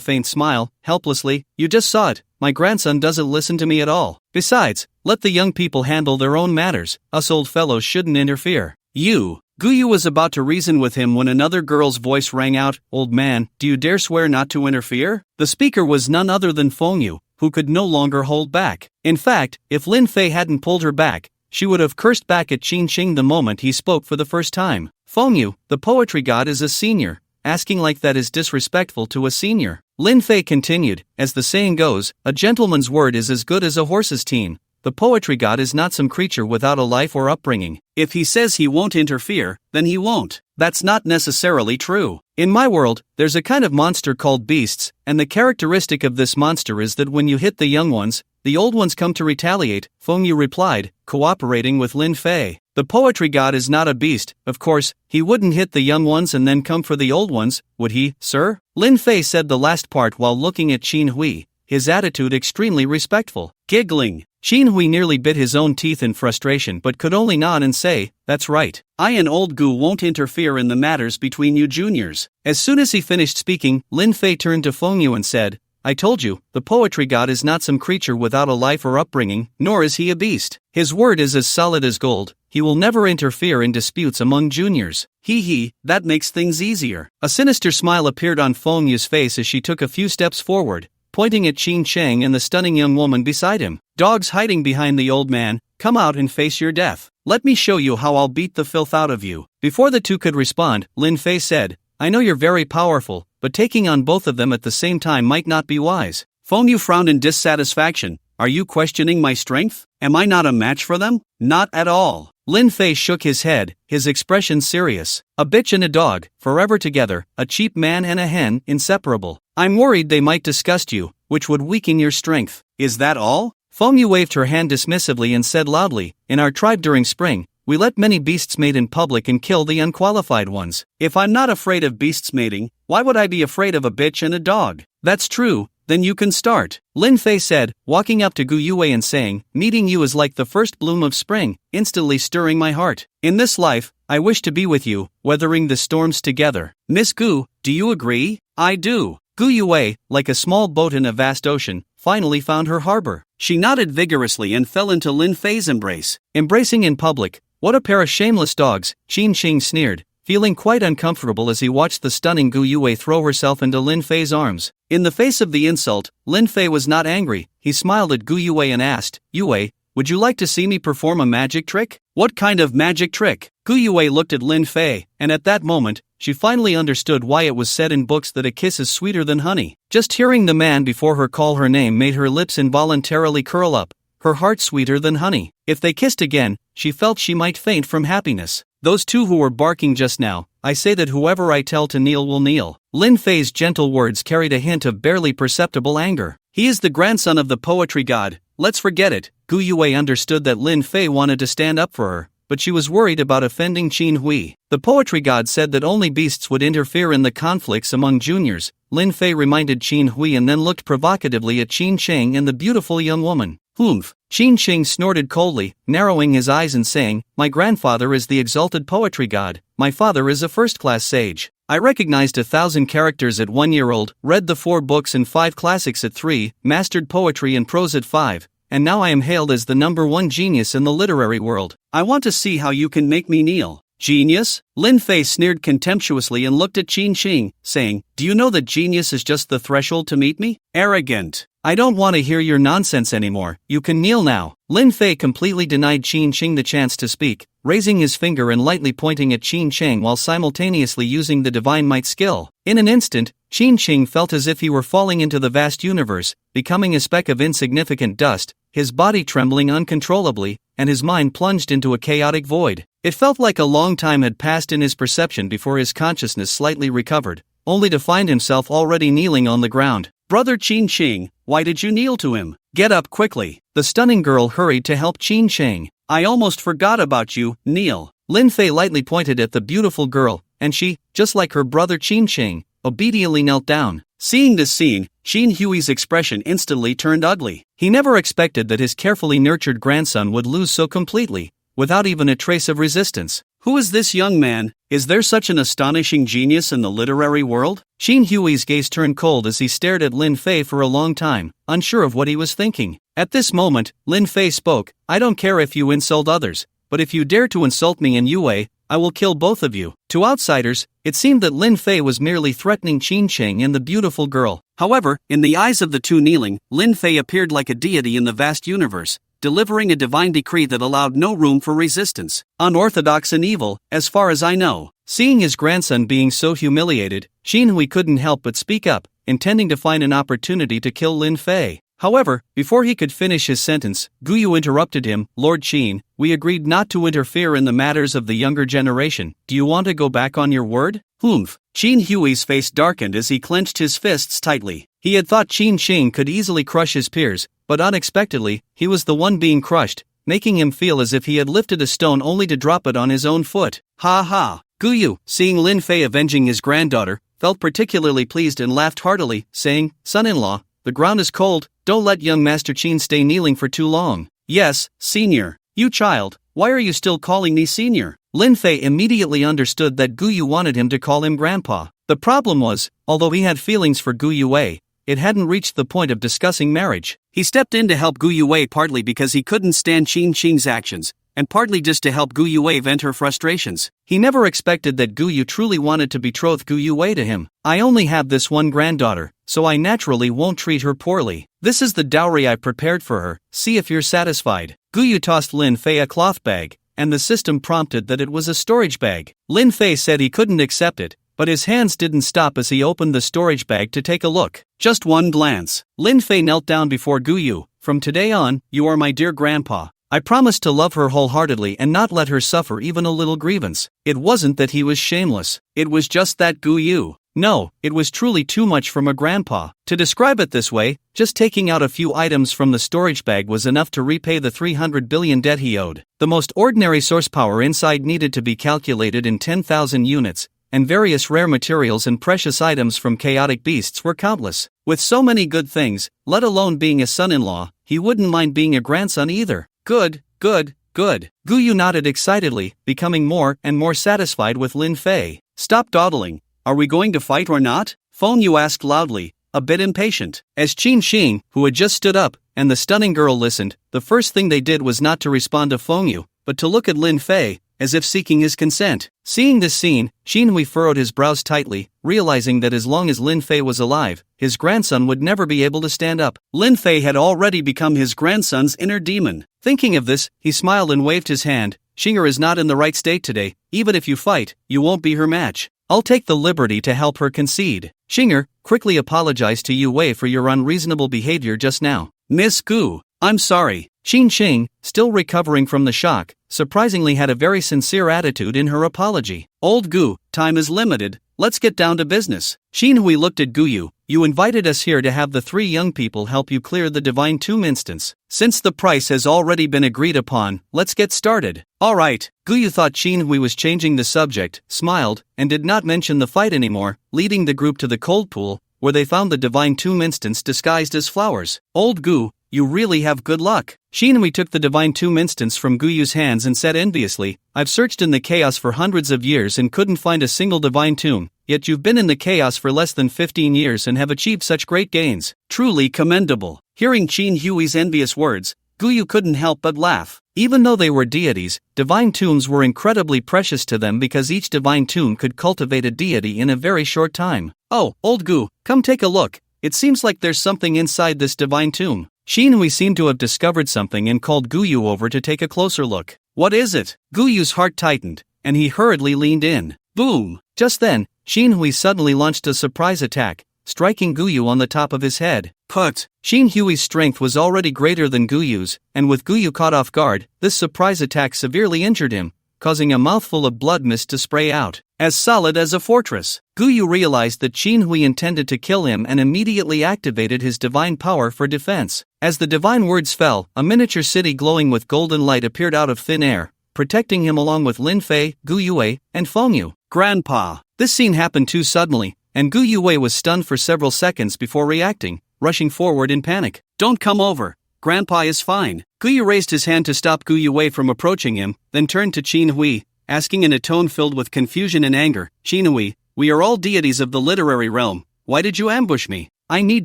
faint smile, helplessly, you just saw it, my grandson doesn't listen to me at all. Besides, let the young people handle their own matters, us old fellows shouldn't interfere. You, Gu Yu was about to reason with him when another girl's voice rang out, "Old man, do you dare swear not to interfere?" The speaker was none other than Feng Yu, who could no longer hold back. In fact, if Lin Fei hadn't pulled her back, she would have cursed back at Qin Shing the moment he spoke for the first time. "Feng Yu, the poetry god, is a senior. Asking like that is disrespectful to a senior." Lin Fei continued, "As the saying goes, a gentleman's word is as good as a horse's team. The poetry god is not some creature without a life or upbringing. If he says he won't interfere, then he won't. That's not necessarily true. In my world, there's a kind of monster called beasts, and the characteristic of this monster is that when you hit the young ones, the old ones come to retaliate," Feng Yu replied, cooperating with Lin Fei. "The poetry god is not a beast, of course. He wouldn't hit the young ones and then come for the old ones, would he, sir?" Lin Fei said the last part while looking at Qin Hui, his attitude extremely respectful. Giggling, Qin Hui nearly bit his own teeth in frustration but could only nod and say, "That's right. I and old Gu won't interfere in the matters between you juniors." As soon as he finished speaking, Lin Fei turned to Feng Yu and said, "I told you, the poetry god is not some creature without a life or upbringing, nor is he a beast. His word is as solid as gold. He will never interfere in disputes among juniors." He, that makes things easier." A sinister smile appeared on Feng Yu's face as she took a few steps forward, pointing at Qin Sheng and the stunning young woman beside him. "Dogs hiding behind the old man, come out and face your death. Let me show you how I'll beat the filth out of you." Before the two could respond, Lin Fei said, "I know you're very powerful, but taking on both of them at the same time might not be wise." Feng Yu frowned in dissatisfaction. "Are you questioning my strength? Am I not a match for them?" "Not at all." Lin Fei shook his head, his expression serious. "A bitch and a dog, forever together, a cheap man and a hen, inseparable. I'm worried they might disgust you, which would weaken your strength." "Is that all?" Feng Yu waved her hand dismissively and said loudly, "In our tribe during spring, we let many beasts mate in public and kill the unqualified ones. If I'm not afraid of beasts mating, why would I be afraid of a bitch and a dog?" "That's true. Then you can start," Lin Fei said, walking up to Gu Yue and saying, "Meeting you is like the first bloom of spring, instantly stirring my heart. In this life, I wish to be with you, weathering the storms together." "Miss Gu, do you agree?" "I do." Gu Yue, like a small boat in a vast ocean, finally found her harbor. She nodded vigorously and fell into Lin Fei's embrace. "Embracing in public, what a pair of shameless dogs," Qin Shing sneered, feeling quite uncomfortable as he watched the stunning Gu Yue throw herself into Lin Fei's arms. In the face of the insult, Lin Fei was not angry. He smiled at Gu Yue and asked, "Yue, would you like to see me perform a magic trick?" "What kind of magic trick?" Gu Yue looked at Lin Fei, and at that moment, she finally understood why it was said in books that a kiss is sweeter than honey. Just hearing the man before her call her name made her lips involuntarily curl up, her heart sweeter than honey. If they kissed again, she felt she might faint from happiness. "Those two who were barking just now, I say that whoever I tell to kneel will kneel." Lin Fei's gentle words carried a hint of barely perceptible anger. "He is the grandson of the poetry god, let's forget it." Gu Yue understood that Lin Fei wanted to stand up for her, but she was worried about offending Qin Hui. The poetry god said that only beasts would interfere in the conflicts among juniors. Lin Fei reminded Qin Hui and then looked provocatively at Qin Sheng and the beautiful young woman. "Humph." Qin Sheng snorted coldly, narrowing his eyes and saying, "My grandfather is the exalted poetry god. My father is a first-class sage. I recognized 1,000 characters at 1 year old, read the 4 books and 5 classics at 3, mastered poetry and prose at 5, and now I am hailed as the #1 genius in the literary world. I want to see how you can make me kneel." "Genius?" Lin Fei sneered contemptuously and looked at Qin Sheng, saying, "Do you know that genius is just the threshold to meet me?" "Arrogant. I don't want to hear your nonsense anymore. You can kneel now." Lin Fei completely denied Qin Sheng the chance to speak, raising his finger and lightly pointing at Qin Sheng while simultaneously using the divine might skill. In an instant, Qin Sheng felt as if he were falling into the vast universe, becoming a speck of insignificant dust, his body trembling uncontrollably, and his mind plunged into a chaotic void. It felt like a long time had passed in his perception before his consciousness slightly recovered, only to find himself already kneeling on the ground. "Brother Qin Sheng, why did you kneel to him? Get up quickly." The stunning girl hurried to help Qin Sheng. "I almost forgot about you, kneel." Lin Fei lightly pointed at the beautiful girl, and she, just like her brother Qin Sheng, obediently knelt down. Seeing this scene, Qin Hui's expression instantly turned ugly. He never expected that his carefully nurtured grandson would lose so completely, without even a trace of resistance. Who is this young man? Is there such an astonishing genius in the literary world? Qin Hui's gaze turned cold as he stared at Lin Fei for a long time, unsure of what he was thinking. At this moment, Lin Fei spoke, "I don't care if you insult others, but if you dare to insult me and Yue, I will kill both of you. To outsiders, it seemed that Lin Fei was merely threatening Qin Sheng and the beautiful girl. However, in the eyes of the two kneeling, Lin Fei appeared like a deity in the vast universe, delivering a divine decree that allowed no room for resistance. Unorthodox and evil, as far as I know. Seeing his grandson being so humiliated, Qin Hui couldn't help but speak up, intending to find an opportunity to kill Lin Fei. However, before he could finish his sentence, Guyu interrupted him. Lord Qin, we agreed not to interfere in the matters of the younger generation. Do you want to go back on your word? Humph. Qin Hui's face darkened as he clenched his fists tightly. He had thought Qin Sheng could easily crush his peers, but unexpectedly, he was the one being crushed, making him feel as if he had lifted a stone only to drop it on his own foot. Ha ha! Guyu, seeing Lin Fei avenging his granddaughter, felt particularly pleased and laughed heartily, saying, Son-in-law, the ground is cold, don't let young Master Qin stay kneeling for too long. Yes, senior. You child, why are you still calling me senior? Lin Fei immediately understood that Guyu wanted him to call him grandpa. The problem was, although he had feelings for Guyu Wei, it hadn't reached the point of discussing marriage. He stepped in to help Guyu Wei partly because he couldn't stand Qin Sheng's actions, and partly just to help Guyu Wei vent her frustrations. He never expected that Guyu truly wanted to betroth Guyu Wei to him. I only have this one granddaughter, so I naturally won't treat her poorly. This is the dowry I prepared for her, see if you're satisfied. Guyu tossed Lin Fei a cloth bag, and the system prompted that it was a storage bag. Lin Fei said he couldn't accept it, but his hands didn't stop as he opened the storage bag to take a look. Just one glance. Lin Fei knelt down before Guyu. From today on, you are my dear grandpa. I promised to love her wholeheartedly and not let her suffer even a little grievance. It wasn't that he was shameless. It was just that Guyu. No, it was truly too much from a grandpa. To describe it this way, just taking out a few items from the storage bag was enough to repay the 300 billion debt he owed. The most ordinary source power inside needed to be calculated in 10,000 units, and various rare materials and precious items from chaotic beasts were countless. With so many good things, let alone being a son-in-law, he wouldn't mind being a grandson either. Good, good, good. Guyu nodded excitedly, becoming more and more satisfied with Lin Fei. Stop dawdling. Are we going to fight or not? Feng Yu asked loudly, a bit impatient. As Qin Sheng, who had just stood up, and the stunning girl listened, the first thing they did was not to respond to Feng Yu, but to look at Lin Fei, as if seeking his consent. Seeing this scene, Qin Hui furrowed his brows tightly, realizing that as long as Lin Fei was alive, his grandson would never be able to stand up. Lin Fei had already become his grandson's inner demon. Thinking of this, he smiled and waved his hand. Xinger is not in the right state today. Even if you fight, you won't be her match. I'll take the liberty to help her concede. Xinger, quickly apologize to Yu Wei for your unreasonable behavior just now. Miss Gu, I'm sorry. Qin Sheng, still recovering from the shock, surprisingly had a very sincere attitude in her apology. Old Gu, time is limited, let's get down to business. Qin Hui looked at Guyu. You invited us here to have the three young people help you clear the Divine Tomb instance. Since the price has already been agreed upon, let's get started. Alright. Guyu thought Qin Hui was changing the subject, smiled, and did not mention the fight anymore, leading the group to the cold pool, where they found the Divine Tomb instance disguised as flowers. Old Gu, you really have good luck. Qin Hui took the Divine Tomb instance from Guyu's hands and said enviously, I've searched in the chaos for hundreds of years and couldn't find a single Divine Tomb, yet you've been in the chaos for less than 15 years and have achieved such great gains. Truly commendable. Hearing Qin Hui's envious words, Guyu couldn't help but laugh. Even though they were deities, divine tombs were incredibly precious to them because each divine tomb could cultivate a deity in a very short time. Oh, old Gu, come take a look. It seems like there's something inside this divine tomb. Qin Hui seemed to have discovered something and called Guyu over to take a closer look. What is it? Guyu's heart tightened, and he hurriedly leaned in. Boom! Just then, Qin Hui suddenly launched a surprise attack, striking Guyu on the top of his head. Put! Qin Hui's strength was already greater than Guyu's, and with Guyu caught off guard, this surprise attack severely injured him, causing a mouthful of blood mist to spray out. As solid as a fortress, Guyu realized that Qin Hui intended to kill him and immediately activated his divine power for defense. As the divine words fell, a miniature city glowing with golden light appeared out of thin air, protecting him along with Lin Fei, Gu Yue, and Feng Yu. Grandpa! This scene happened too suddenly, and Gu Yue was stunned for several seconds before reacting, rushing forward in panic. Don't come over. Grandpa is fine. Guyu raised his hand to stop Gu Yue from approaching him, then turned to Qin Hui, asking in a tone filled with confusion and anger, Qin Hui, we are all deities of the literary realm. Why did you ambush me? I need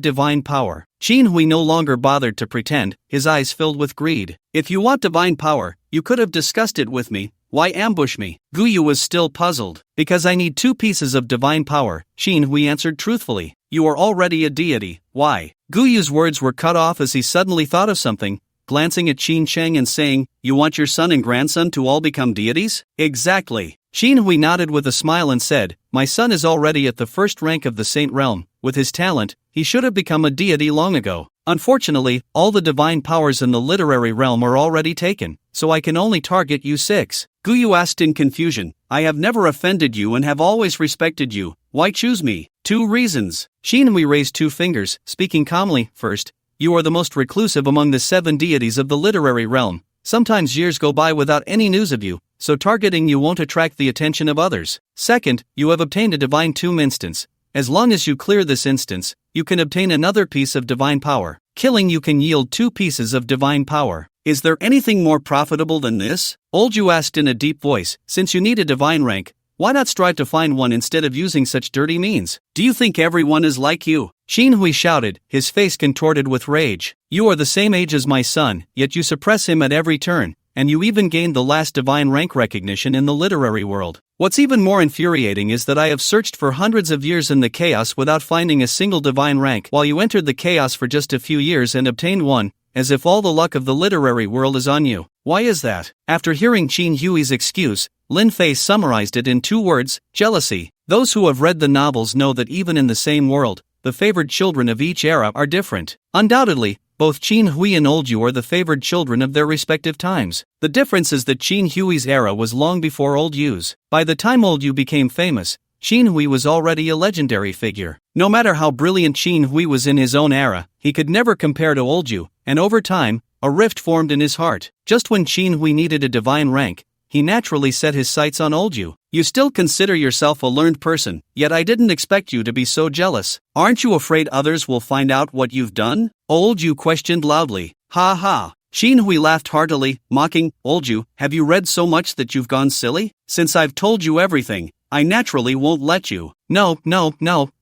divine power. Qin Hui no longer bothered to pretend, his eyes filled with greed. If you want divine power, you could have discussed it with me, Why ambush me? Guyu was still puzzled. Because I need 2 pieces of divine power, Shin Hui answered truthfully. You are already a deity, why? Guyu's words were cut off as he suddenly thought of something, glancing at Qin Cheng and saying, you want your son and grandson to all become deities? Exactly. Shin Hui nodded with a smile and said, my son is already at the first rank of the Saint Realm. With his talent, he should have become a deity long ago. Unfortunately, all the divine powers in the literary realm are already taken, so I can only target you 6. Guyu asked in confusion, I have never offended you and have always respected you, why choose me? 2 reasons. Shin Hui raised 2 fingers, speaking calmly. First, you are the most reclusive among the 7 deities of the literary realm. Sometimes years go by without any news of you, so targeting you won't attract the attention of others. Second, you have obtained a divine tomb instance. As long as you clear this instance, you can obtain another piece of divine power. Killing you can yield 2 pieces of divine power. Is there anything more profitable than this? Olju asked in a deep voice, since you need a divine rank, why not strive to find one instead of using such dirty means? Do you think everyone is like you? Shin Hui shouted, his face contorted with rage. You are the same age as my son, yet you suppress him at every turn, and you even gained the last divine rank recognition in the literary world. What's even more infuriating is that I have searched for hundreds of years in the chaos without finding a single divine rank, while you entered the chaos for just a few years and obtained one, as if all the luck of the literary world is on you. Why is that? After hearing Qin Hui's excuse, Lin Fei summarized it in 2 words, jealousy. Those who have read the novels know that even in the same world, the favored children of each era are different. Undoubtedly, both Qin Hui and Olju are the favored children of their respective times. The difference is that Qin Hui's era was long before Olju's. By the time Olju became famous, Qin Hui was already a legendary figure. No matter how brilliant Qin Hui was in his own era, he could never compare to Olju, and over time, a rift formed in his heart. Just when Qin Hui needed a divine rank, he naturally set his sights on Olju. You still consider yourself a learned person, yet I didn't expect you to be so jealous. Aren't you afraid others will find out what you've done? Olju questioned loudly. Ha ha. Qin Hui laughed heartily, mocking, Olju, have you read so much that you've gone silly? Since I've told you everything, I naturally won't let you. No,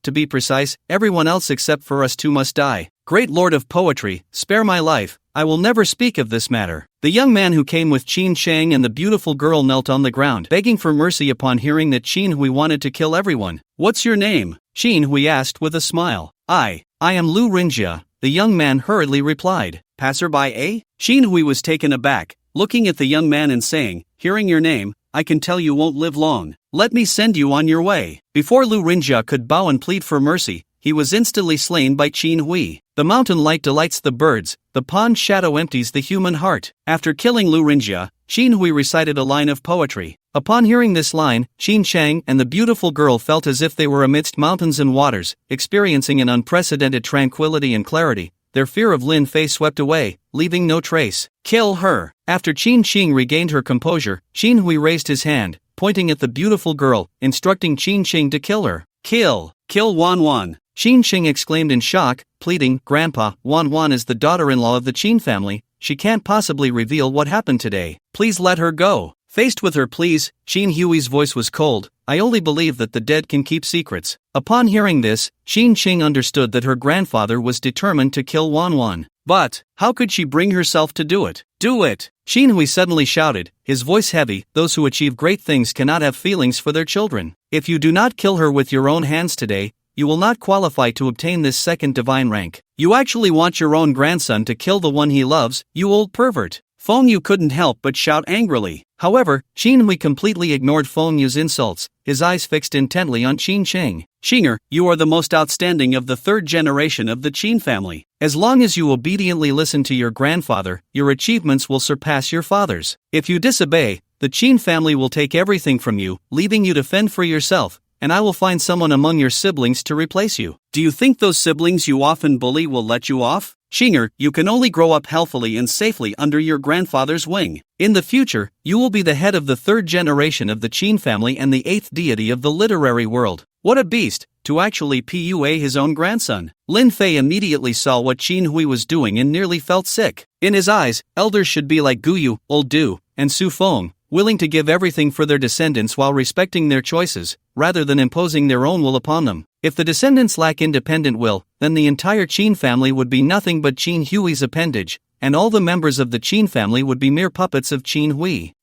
to be precise, everyone else except for us 2 must die. Great Lord of Poetry, spare my life, I will never speak of this matter. The young man who came with Qin Chang and the beautiful girl knelt on the ground, begging for mercy upon hearing that Qin Hui wanted to kill everyone. What's your name? Qin Hui asked with a smile. I am Lu Rinjia, the young man hurriedly replied. Passerby, eh? Qin Hui was taken aback, looking at the young man and saying, hearing your name, I can tell you won't live long. Let me send you on your way. Before Lu Rinjia could bow and plead for mercy, he was instantly slain by Qin Hui. The mountain light delights the birds, the pond shadow empties the human heart. After killing Lu Rinjia, Qin Hui recited a line of poetry. Upon hearing this line, Qin Chang and the beautiful girl felt as if they were amidst mountains and waters, experiencing an unprecedented tranquility and clarity. Their fear of Lin Fei swept away, leaving no trace. Kill her. After Qin Qing regained her composure, Qin Hui raised his hand, pointing at the beautiful girl, instructing Qin Qing to kill her. Kill Wan Wan. Qin Qing exclaimed in shock, pleading, Grandpa, Wan Wan is the daughter-in-law of the Qin family, she can't possibly reveal what happened today. Please let her go. Faced with her pleas, Qin Hui's voice was cold. I only believe that the dead can keep secrets. Upon hearing this, Qin Qing understood that her grandfather was determined to kill Wan Wan. But, how could she bring herself to do it? Do it! Qin Hui suddenly shouted, his voice heavy, those who achieve great things cannot have feelings for their children. If you do not kill her with your own hands today, you will not qualify to obtain this second divine rank. You actually want your own grandson to kill the one he loves, you old pervert. Feng Yu couldn't help but shout angrily. However, Qin Hui completely ignored Feng Yu's insults, his eyes fixed intently on Qin Cheng. Xinger, you are the most outstanding of the 3rd generation of the Qin family. As long as you obediently listen to your grandfather, your achievements will surpass your father's. If you disobey, the Qin family will take everything from you, leaving you to fend for yourself, and I will find someone among your siblings to replace you. Do you think those siblings you often bully will let you off? Xinger, you can only grow up healthily and safely under your grandfather's wing. In the future, you will be the head of the 3rd generation of the Qin family and the 8th deity of the literary world. What a beast, to actually PUA his own grandson. Lin Fei immediately saw what Qin Hui was doing and nearly felt sick. In his eyes, elders should be like Guyu, Old Du, and Su Feng, willing to give everything for their descendants while respecting their choices, rather than imposing their own will upon them. If the descendants lack independent will, then the entire Qin family would be nothing but Qin Hui's appendage, and all the members of the Qin family would be mere puppets of Qin Hui.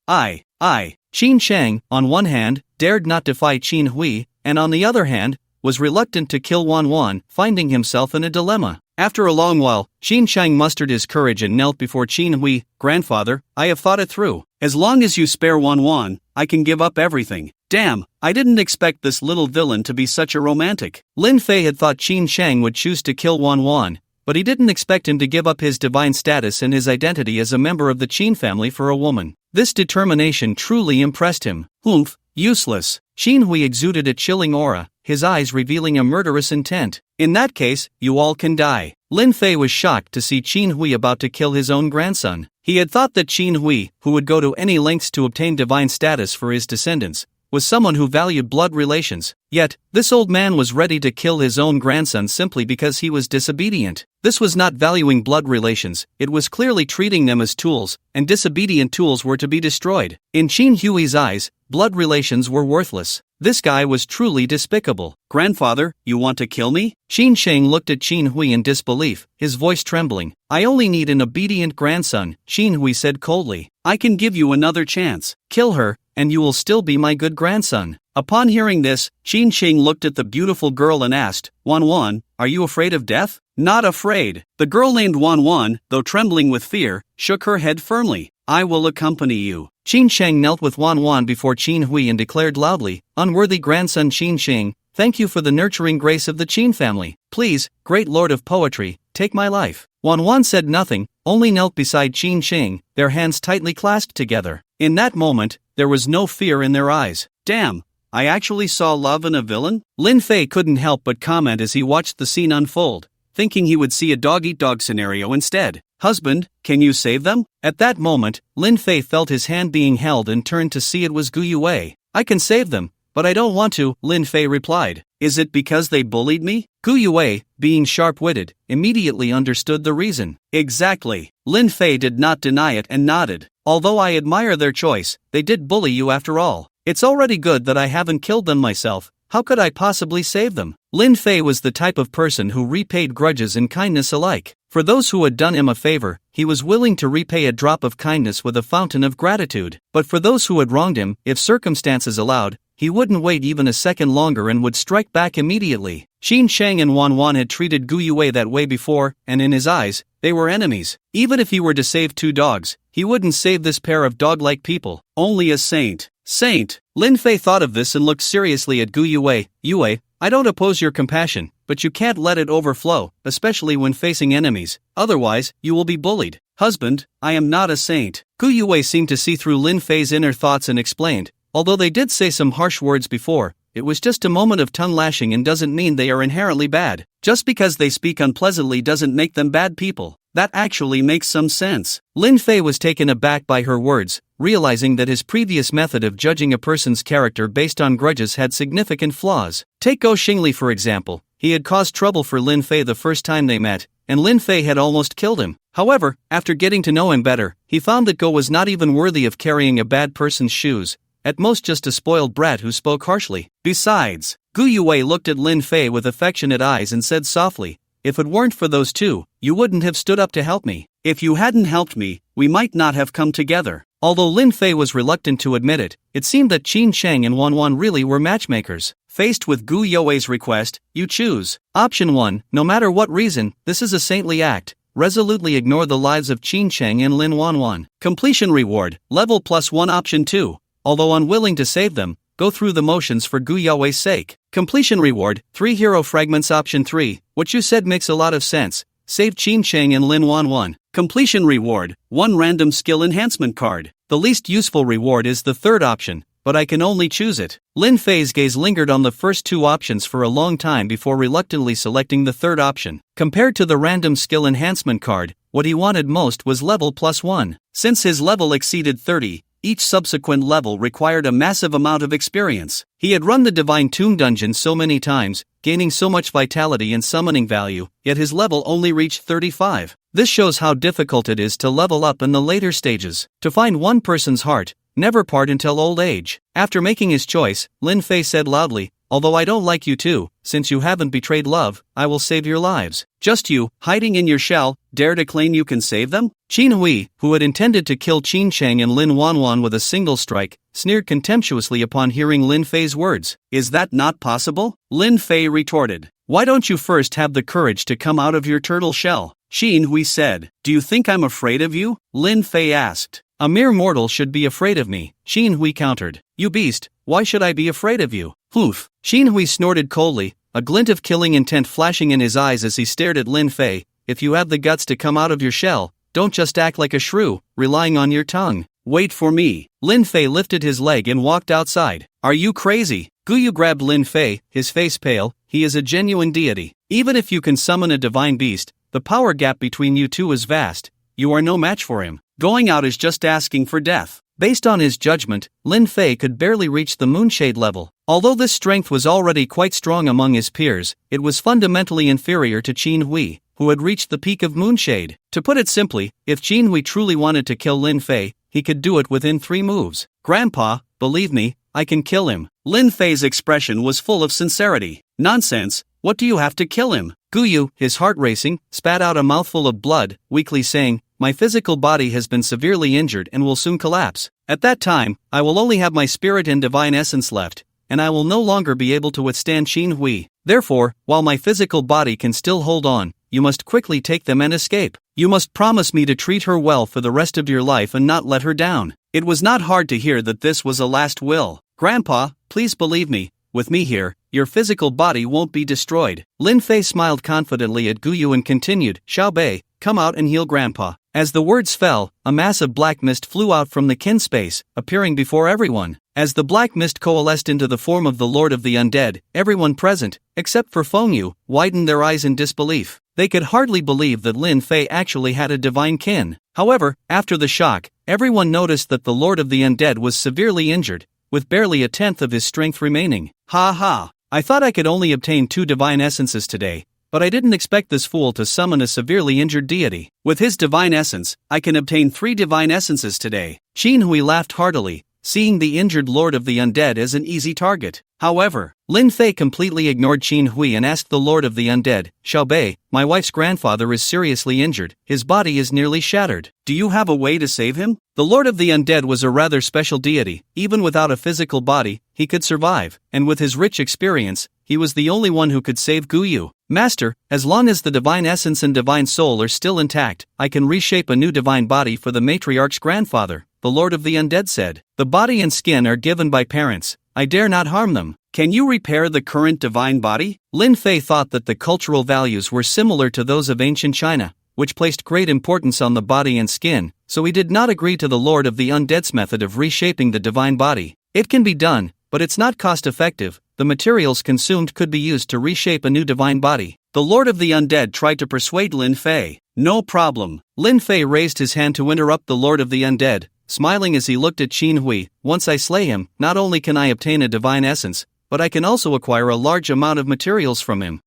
Qin Shang, on one hand, dared not defy Qin Hui, and on the other hand, was reluctant to kill Wan Wan, finding himself in a dilemma. After a long while, Qin Shang mustered his courage and knelt before Qin Hui. "Grandfather, I have thought it through. As long as you spare Wan Wan, I can give up everything." Damn, I didn't expect this little villain to be such a romantic. Lin Fei had thought Qin Shang would choose to kill Wan Wan, but he didn't expect him to give up his divine status and his identity as a member of the Qin family for a woman. This determination truly impressed him. Humph, useless. Qin Hui exuded a chilling aura, his eyes revealing a murderous intent. "In that case, you all can die." Lin Fei was shocked to see Qin Hui about to kill his own grandson. He had thought that Qin Hui, who would go to any lengths to obtain divine status for his descendants, was someone who valued blood relations. Yet, this old man was ready to kill his own grandson simply because he was disobedient. This was not valuing blood relations, it was clearly treating them as tools, and disobedient tools were to be destroyed. In Qin Hui's eyes, blood relations were worthless. This guy was truly despicable. "Grandfather, you want to kill me?" Qin Shang looked at Qin Hui in disbelief, his voice trembling. "I only need an obedient grandson," Qin Hui said coldly. "I can give you another chance. Kill her, and you will still be my good grandson." Upon hearing this, Qin Shang looked at the beautiful girl and asked, "Wan Wan, are you afraid of death?" "Not afraid." The girl named Wan Wan, though trembling with fear, shook her head firmly. "I will accompany you." Qin Shang knelt with Wan Wan before Qin Hui and declared loudly, "Unworthy grandson Qin Shang, thank you for the nurturing grace of the Qin family. Please, great lord of poetry, take my life." Wan Wan said nothing, only knelt beside Qin Shang, their hands tightly clasped together. In that moment, there was no fear in their eyes. "Damn, I actually saw love in a villain?" Lin Fei couldn't help but comment as he watched the scene unfold, thinking he would see a dog-eat-dog scenario instead. "Husband, can you save them?" At that moment, Lin Fei felt his hand being held and turned to see it was Gu Yue. "I can save them, but I don't want to," Lin Fei replied. "Is it because they bullied me?" Gu Yue, being sharp-witted, immediately understood the reason. "Exactly." Lin Fei did not deny it and nodded. "Although I admire their choice, they did bully you after all. It's already good that I haven't killed them myself. How could I possibly save them?" Lin Fei was the type of person who repaid grudges and kindness alike. For those who had done him a favor, he was willing to repay a drop of kindness with a fountain of gratitude. But for those who had wronged him, if circumstances allowed, he wouldn't wait even a second longer and would strike back immediately. Qin Shang and Wan Wan had treated Gu Yue that way before, and in his eyes, they were enemies. Even if he were to save two dogs, he wouldn't save this pair of dog-like people. Only a saint. Saint. Lin Fei thought of this and looked seriously at Gu Yue. "Yue, I don't oppose your compassion, but you can't let it overflow, especially when facing enemies, otherwise, you will be bullied." "Husband, I am not a saint." Gu Yue seemed to see through Lin Fei's inner thoughts and explained, "Although they did say some harsh words before, it was just a moment of tongue lashing and doesn't mean they are inherently bad. Just because they speak unpleasantly doesn't make them bad people." That actually makes some sense. Lin Fei was taken aback by her words, realizing that his previous method of judging a person's character based on grudges had significant flaws. Take Go Xingli for example. He had caused trouble for Lin Fei the first time they met, and Lin Fei had almost killed him. However, after getting to know him better, he found that Go was not even worthy of carrying a bad person's shoes, at most just a spoiled brat who spoke harshly. Besides, Gu Yue looked at Lin Fei with affectionate eyes and said softly, "If it weren't for those two, you wouldn't have stood up to help me. If you hadn't helped me, we might not have come together." Although Lin Fei was reluctant to admit it, it seemed that Qin Shang and Wan Wan really were matchmakers. Faced with Gu Yue's request, you choose. Option 1, no matter what reason, this is a saintly act. Resolutely ignore the lives of Qin Shang and Lin Wan Wan. Completion reward, level +1. Option 2, although unwilling to save them, go through the motions for Gu Yue's sake. Completion reward, 3 hero fragments. Option 3, what you said makes a lot of sense. Save Qin Shang and Lin Wan Wan. Completion reward, 1 random skill enhancement card. The least useful reward is the third option, but I can only choose it. Lin Fei's gaze lingered on the first two options for a long time before reluctantly selecting the third option. Compared to the random skill enhancement card, what he wanted most was level +1. Since his level exceeded 30, each subsequent level required a massive amount of experience. He had run the Divine Tomb dungeon so many times, gaining so much vitality and summoning value, yet his level only reached 35. This shows how difficult it is to level up in the later stages. To find one person's heart, never part until old age. After making his choice, Lin Fei said loudly, although I don't like you too, since you haven't betrayed love, I will save your lives. Just you, hiding in your shell, dare to claim you can save them? Qin Hui, who had intended to kill Qin Cheng and Lin Wanwan with a single strike, sneered contemptuously upon hearing Lin Fei's words. Is that not possible? Lin Fei retorted. Why don't you first have the courage to come out of your turtle shell? Qin Hui said. Do you think I'm afraid of you? Lin Fei asked. A mere mortal should be afraid of me, Qin Hui countered. You beast, why should I be afraid of you? Hoof. Qin Hui snorted coldly, a glint of killing intent flashing in his eyes as he stared at Lin Fei. If you have the guts to come out of your shell, don't just act like a shrew, relying on your tongue. Wait for me. Lin Fei lifted his leg and walked outside. Are you crazy? Guyu grabbed Lin Fei, his face pale. He is a genuine deity. Even if you can summon a divine beast, the power gap between you two is vast. You are no match for him. Going out is just asking for death. Based on his judgment, Lin Fei could barely reach the moonshade level. Although this strength was already quite strong among his peers, it was fundamentally inferior to Qin Hui, who had reached the peak of moonshade. To put it simply, if Qin Hui truly wanted to kill Lin Fei, he could do it within 3 moves. Grandpa, believe me, I can kill him. Lin Fei's expression was full of sincerity. Nonsense, what do you have to kill him? Guyu, his heart racing, spat out a mouthful of blood, weakly saying, my physical body has been severely injured and will soon collapse. At that time, I will only have my spirit and divine essence left, and I will no longer be able to withstand Qin Hui. Therefore, while my physical body can still hold on, you must quickly take them and escape. You must promise me to treat her well for the rest of your life and not let her down. It was not hard to hear that this was a last will. Grandpa, please believe me, with me here, your physical body won't be destroyed. Lin Fei smiled confidently at Guyu and continued, Xiao Bei, come out and heal Grandpa. As the words fell, a mass of black mist flew out from the kin space, appearing before everyone. As the black mist coalesced into the form of the Lord of the Undead, everyone present, except for Feng Yu, widened their eyes in disbelief. They could hardly believe that Lin Fei actually had a divine kin. However, after the shock, everyone noticed that the Lord of the Undead was severely injured, with barely a tenth of his strength remaining. Ha ha! I thought I could only obtain 2 divine essences today, but I didn't expect this fool to summon a severely injured deity. With his divine essence, I can obtain 3 divine essences today. Qin Hui laughed heartily, seeing the injured Lord of the Undead as an easy target. However, Lin Fei completely ignored Qin Hui and asked the Lord of the Undead, Xiao Bei, my wife's grandfather is seriously injured, his body is nearly shattered. Do you have a way to save him? The Lord of the Undead was a rather special deity. Even without a physical body, he could survive, and with his rich experience, he was the only one who could save Guyu. Master, as long as the divine essence and divine soul are still intact, I can reshape a new divine body for the matriarch's grandfather, the Lord of the Undead said. The body and skin are given by parents. I dare not harm them. Can you repair the current divine body? Lin Fei thought that the cultural values were similar to those of ancient China, which placed great importance on the body and skin, so he did not agree to the Lord of the Undead's method of reshaping the divine body. It can be done, but it's not cost-effective. The materials consumed could be used to reshape a new divine body. The Lord of the Undead tried to persuade Lin Fei. No problem. Lin Fei raised his hand to interrupt the Lord of the Undead, smiling as he looked at Qin Hui. Once I slay him, not only can I obtain a divine essence, but I can also acquire a large amount of materials from him.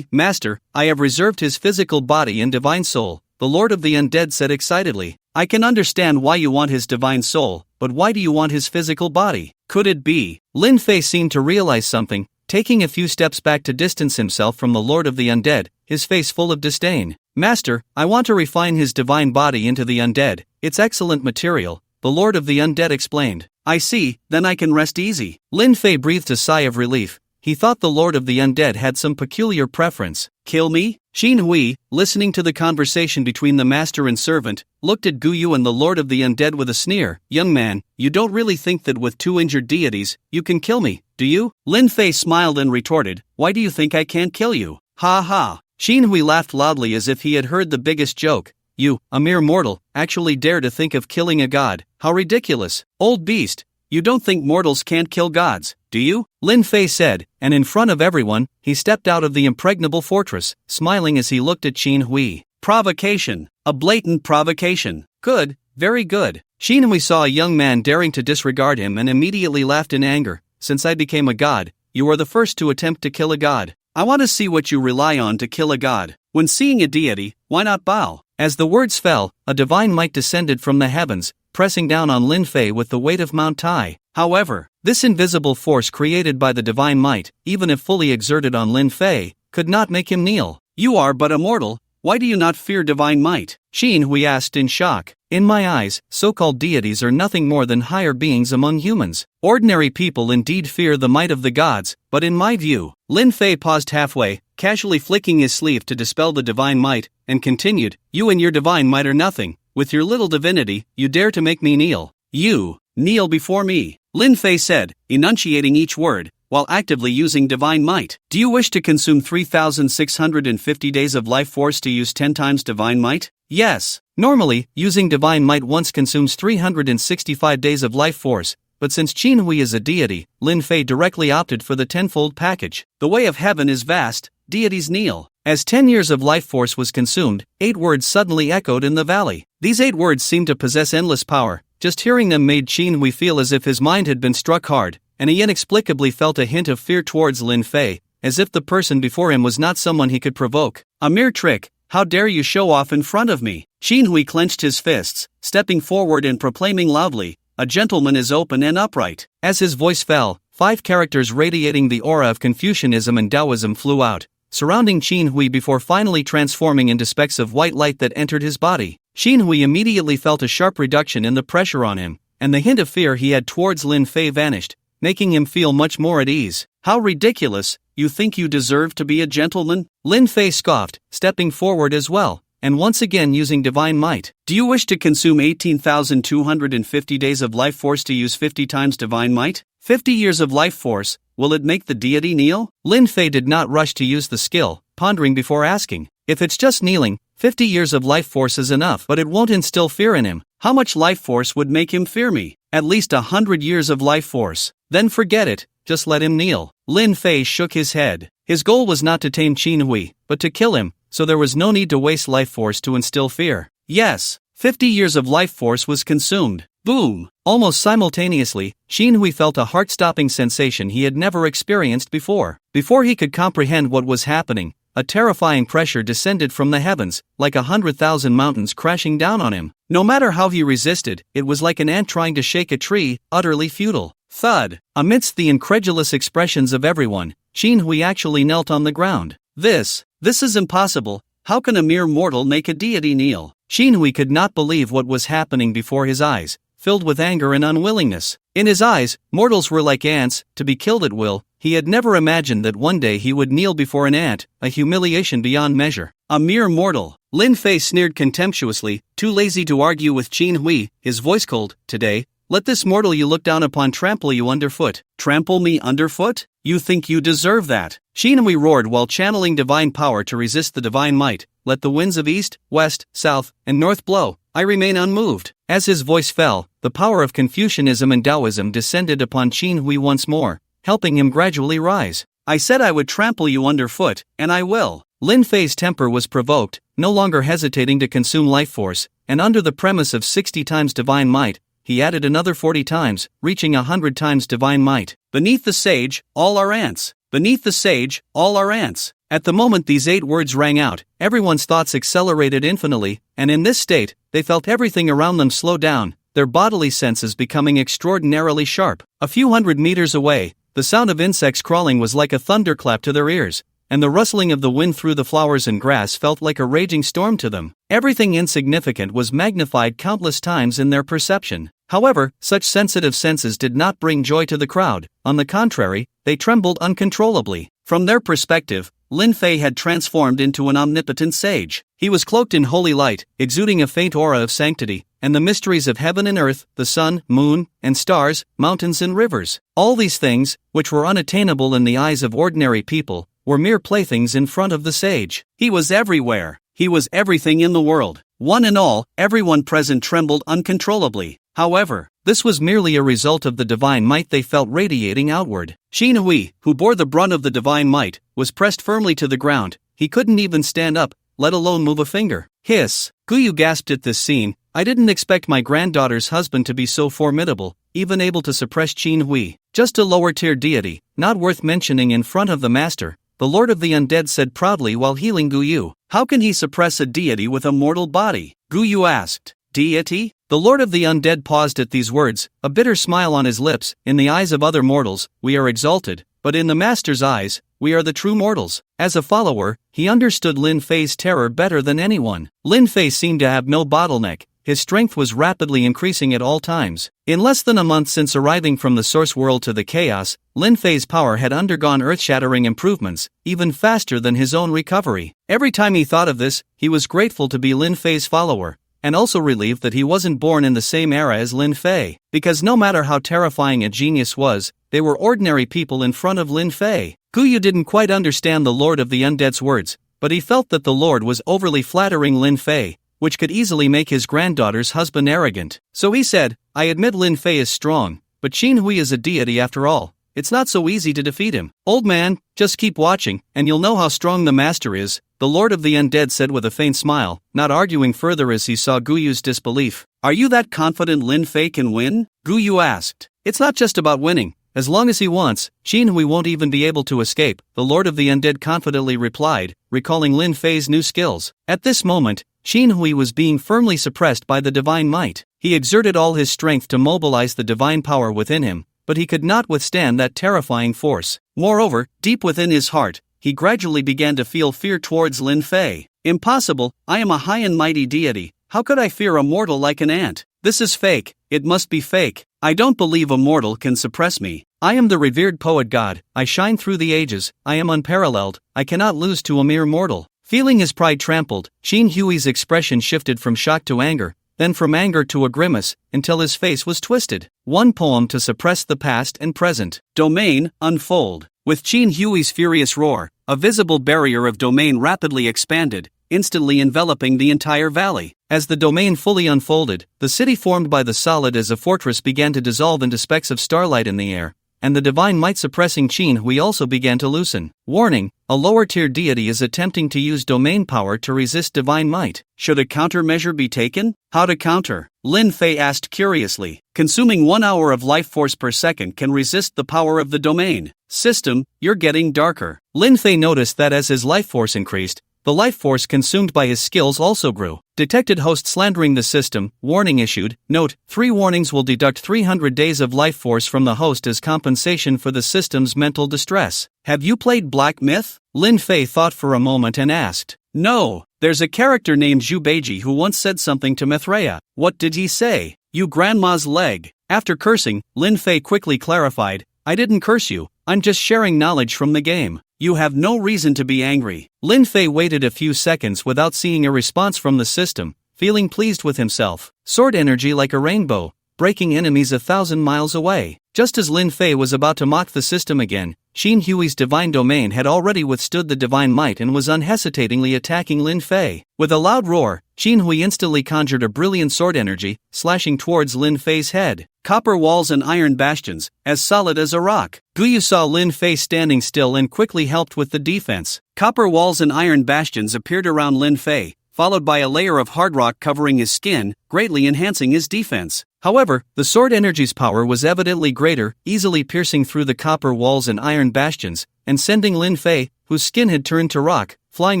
Master, I have reserved his physical body and divine soul, the Lord of the Undead said excitedly. I can understand why you want his divine soul, but why do you want his physical body? Could it be? Lin Fei seemed to realize something, taking a few steps back to distance himself from the Lord of the Undead, his face full of disdain. Master, I want to refine his divine body into the undead. It's excellent material, the Lord of the Undead explained. I see, then I can rest easy. Lin Fei breathed a sigh of relief. He thought the Lord of the Undead had some peculiar preference. Kill me? Qin Hui, listening to the conversation between the master and servant, looked at Guyu and the Lord of the Undead with a sneer. Young man, you don't really think that with 2 injured deities, you can kill me, do you? Lin Fei smiled and retorted, why do you think I can't kill you? Ha ha. Qin Hui laughed loudly as if he had heard the biggest joke. You, a mere mortal, actually dare to think of killing a god. How ridiculous. Old beast, you don't think mortals can't kill gods, do you? Lin Fei said, and in front of everyone, he stepped out of the impregnable fortress, smiling as he looked at Qin Hui. Provocation. A blatant provocation. Good, very good. Qin Hui saw a young man daring to disregard him and immediately laughed in anger. Since I became a god, you are the first to attempt to kill a god. I want to see what you rely on to kill a god. When seeing a deity, why not bow? As the words fell, a divine might descended from the heavens, pressing down on Lin Fei with the weight of Mount Tai. However, this invisible force created by the divine might, even if fully exerted on Lin Fei, could not make him kneel. "You are but a mortal, why do you not fear divine might?" Qin Hui asked in shock. "In my eyes, so-called deities are nothing more than higher beings among humans. Ordinary people indeed fear the might of the gods, but in my view..." Lin Fei paused halfway, casually flicking his sleeve to dispel the divine might, and continued, "You and your divine might are nothing. With your little divinity, you dare to make me kneel. You, kneel before me," Lin Fei said, enunciating each word, while actively using divine might. "Do you wish to consume 3,650 days of life force to use 10 times divine might?" Yes. Normally, using divine might once consumes 365 days of life force, but since Qin Hui is a deity, Lin Fei directly opted for the tenfold package. "The way of heaven is vast, deities kneel." As 10 years of life force was consumed, 8 words suddenly echoed in the valley. These 8 words seemed to possess endless power. Just hearing them made Qin Hui feel as if his mind had been struck hard, and he inexplicably felt a hint of fear towards Lin Fei, as if the person before him was not someone he could provoke. "A mere trick, how dare you show off in front of me?" Qin Hui clenched his fists, stepping forward and proclaiming loudly, "A gentleman is open and upright." As his voice fell, 5 characters radiating the aura of Confucianism and Taoism flew out, surrounding Qin Hui before finally transforming into specks of white light that entered his body. Qin Hui immediately felt a sharp reduction in the pressure on him, and the hint of fear he had towards Lin Fei vanished, making him feel much more at ease. "How ridiculous, you think you deserve to be a gentleman?" Lin Fei scoffed, stepping forward as well, and once again using divine might. "Do you wish to consume 18,250 days of life force to use 50 times divine might? 50 years of life force, will it make the deity kneel?" Lin Fei did not rush to use the skill, pondering before asking. If it's just kneeling, 50 years of life force is enough, but it won't instill fear in him. How much life force would make him fear me? At least 100 years of life force. Then forget it, just let him kneel. Lin Fei shook his head. His goal was not to tame Qin Hui, but to kill him, so there was no need to waste life force to instill fear. Yes, 50 years of life force was consumed. Boom! Almost simultaneously, Qin Hui felt a heart-stopping sensation he had never experienced before. Before he could comprehend what was happening, a terrifying pressure descended from the heavens, like 100,000 mountains crashing down on him. No matter how he resisted, it was like an ant trying to shake a tree, utterly futile. Thud! Amidst the incredulous expressions of everyone, Qin Hui actually knelt on the ground. This is impossible. How can a mere mortal make a deity kneel? Qin Hui could not believe what was happening before his eyes, filled with anger and unwillingness. In his eyes, mortals were like ants, to be killed at will. He had never imagined that one day he would kneel before an ant, a humiliation beyond measure. A mere mortal. Lin Fei sneered contemptuously, too lazy to argue with Qin Hui, his voice cold. Today, let this mortal you look down upon trample you underfoot. Trample me underfoot? You think you deserve that? Qin Hui roared while channeling divine power to resist the divine might. Let the winds of east, west, south, and north blow. I remain unmoved. As his voice fell, the power of Confucianism and Taoism descended upon Qin Hui once more, helping him gradually rise. I said I would trample you underfoot, and I will. Lin Fei's temper was provoked, no longer hesitating to consume life force, and under the premise of 60 times divine might, he added another 40 times, reaching 100 times divine might. Beneath the sage, all are ants. Beneath the sage, all are ants. At the moment these 8 words rang out, everyone's thoughts accelerated infinitely, and in this state, they felt everything around them slow down, their bodily senses becoming extraordinarily sharp. A few hundred meters away, the sound of insects crawling was like a thunderclap to their ears, and the rustling of the wind through the flowers and grass felt like a raging storm to them. Everything insignificant was magnified countless times in their perception. However, such sensitive senses did not bring joy to the crowd. On the contrary, they trembled uncontrollably. From their perspective, Lin Fei had transformed into an omnipotent sage. He was cloaked in holy light, exuding a faint aura of sanctity, and the mysteries of heaven and earth, the sun, moon, and stars, mountains and rivers. All these things, which were unattainable in the eyes of ordinary people, were mere playthings in front of the sage. He was everywhere. He was everything in the world. One and all, everyone present trembled uncontrollably. However, this was merely a result of the divine might they felt radiating outward. Qin Hui, who bore the brunt of the divine might, was pressed firmly to the ground. He couldn't even stand up, let alone move a finger. Hiss! Guyu gasped at this scene. I didn't expect my granddaughter's husband to be so formidable, even able to suppress Qin Hui. Just a lower-tier deity, not worth mentioning in front of the master, the Lord of the Undead said proudly while healing Guyu. How can he suppress a deity with a mortal body? Guyu asked. Deity? The Lord of the Undead paused at these words, a bitter smile on his lips. In the eyes of other mortals, we are exalted, but in the Master's eyes, we are the true mortals. As a follower, he understood Lin Fei's terror better than anyone. Lin Fei seemed to have no bottleneck. His strength was rapidly increasing at all times. In less than a month since arriving from the source world to the chaos, Lin Fei's power had undergone earth-shattering improvements, even faster than his own recovery. Every time he thought of this, he was grateful to be Lin Fei's follower, and also relieved that he wasn't born in the same era as Lin Fei, because no matter how terrifying a genius was, they were ordinary people in front of Lin Fei. Guyu didn't quite understand the Lord of the Undead's words, but he felt that the Lord was overly flattering Lin Fei, which could easily make his granddaughter's husband arrogant. So he said, I admit Lin Fei is strong, but Qin Hui is a deity after all. It's not so easy to defeat him. Old man, just keep watching, and you'll know how strong the master is, the Lord of the Undead said with a faint smile, not arguing further as he saw Guyu's disbelief. Are you that confident Lin Fei can win? Guyu asked. It's not just about winning. As long as he wants, Qin Hui won't even be able to escape, the Lord of the Undead confidently replied, recalling Lin Fei's new skills. At this moment, Qin Hui was being firmly suppressed by the divine might. He exerted all his strength to mobilize the divine power within him, but he could not withstand that terrifying force. Moreover, deep within his heart, he gradually began to feel fear towards Lin Fei. Impossible, I am a high and mighty deity, how could I fear a mortal like an ant? This is fake, it must be fake. I don't believe a mortal can suppress me. I am the revered poet god, I shine through the ages, I am unparalleled, I cannot lose to a mere mortal. Feeling his pride trampled, Qin Hui's expression shifted from shock to anger, then from anger to a grimace, until his face was twisted. One poem to suppress the past and present. Domain, unfold. With Qin Hui's furious roar, a visible barrier of domain rapidly expanded, instantly enveloping the entire valley. As the domain fully unfolded, the city formed by the solid as a fortress began to dissolve into specks of starlight in the air, and the divine might suppressing Qin Hui also began to loosen. Warning, a lower-tier deity is attempting to use domain power to resist divine might. Should a countermeasure be taken? How to counter? Lin Fei asked curiously. Consuming 1 hour of life force per second can resist the power of the domain. System, you're getting darker. Lin Fei noticed that as his life force increased, the life force consumed by his skills also grew. Detected host slandering the system, warning issued. Note, 3 warnings will deduct 300 days of life force from the host as compensation for the system's mental distress. Have you played Black Myth? Lin Fei thought for a moment and asked. No, there's a character named Zhu Beiji who once said something to Mithraea. What did he say? You grandma's leg. After cursing, Lin Fei quickly clarified, I didn't curse you, I'm just sharing knowledge from the game. You have no reason to be angry. Lin Fei waited a few seconds without seeing a response from the system, feeling pleased with himself. Sword energy like a rainbow, breaking enemies 1,000 miles away. Just as Lin Fei was about to mock the system again, Qin Hui's divine domain had already withstood the divine might and was unhesitatingly attacking Lin Fei. With a loud roar, Qin Hui instantly conjured a brilliant sword energy, slashing towards Lin Fei's head. Copper walls and iron bastions, as solid as a rock. Guyu saw Lin Fei standing still and quickly helped with the defense. Copper walls and iron bastions appeared around Lin Fei, followed by a layer of hard rock covering his skin, greatly enhancing his defense. However, the sword energy's power was evidently greater, easily piercing through the copper walls and iron bastions, and sending Lin Fei, whose skin had turned to rock, flying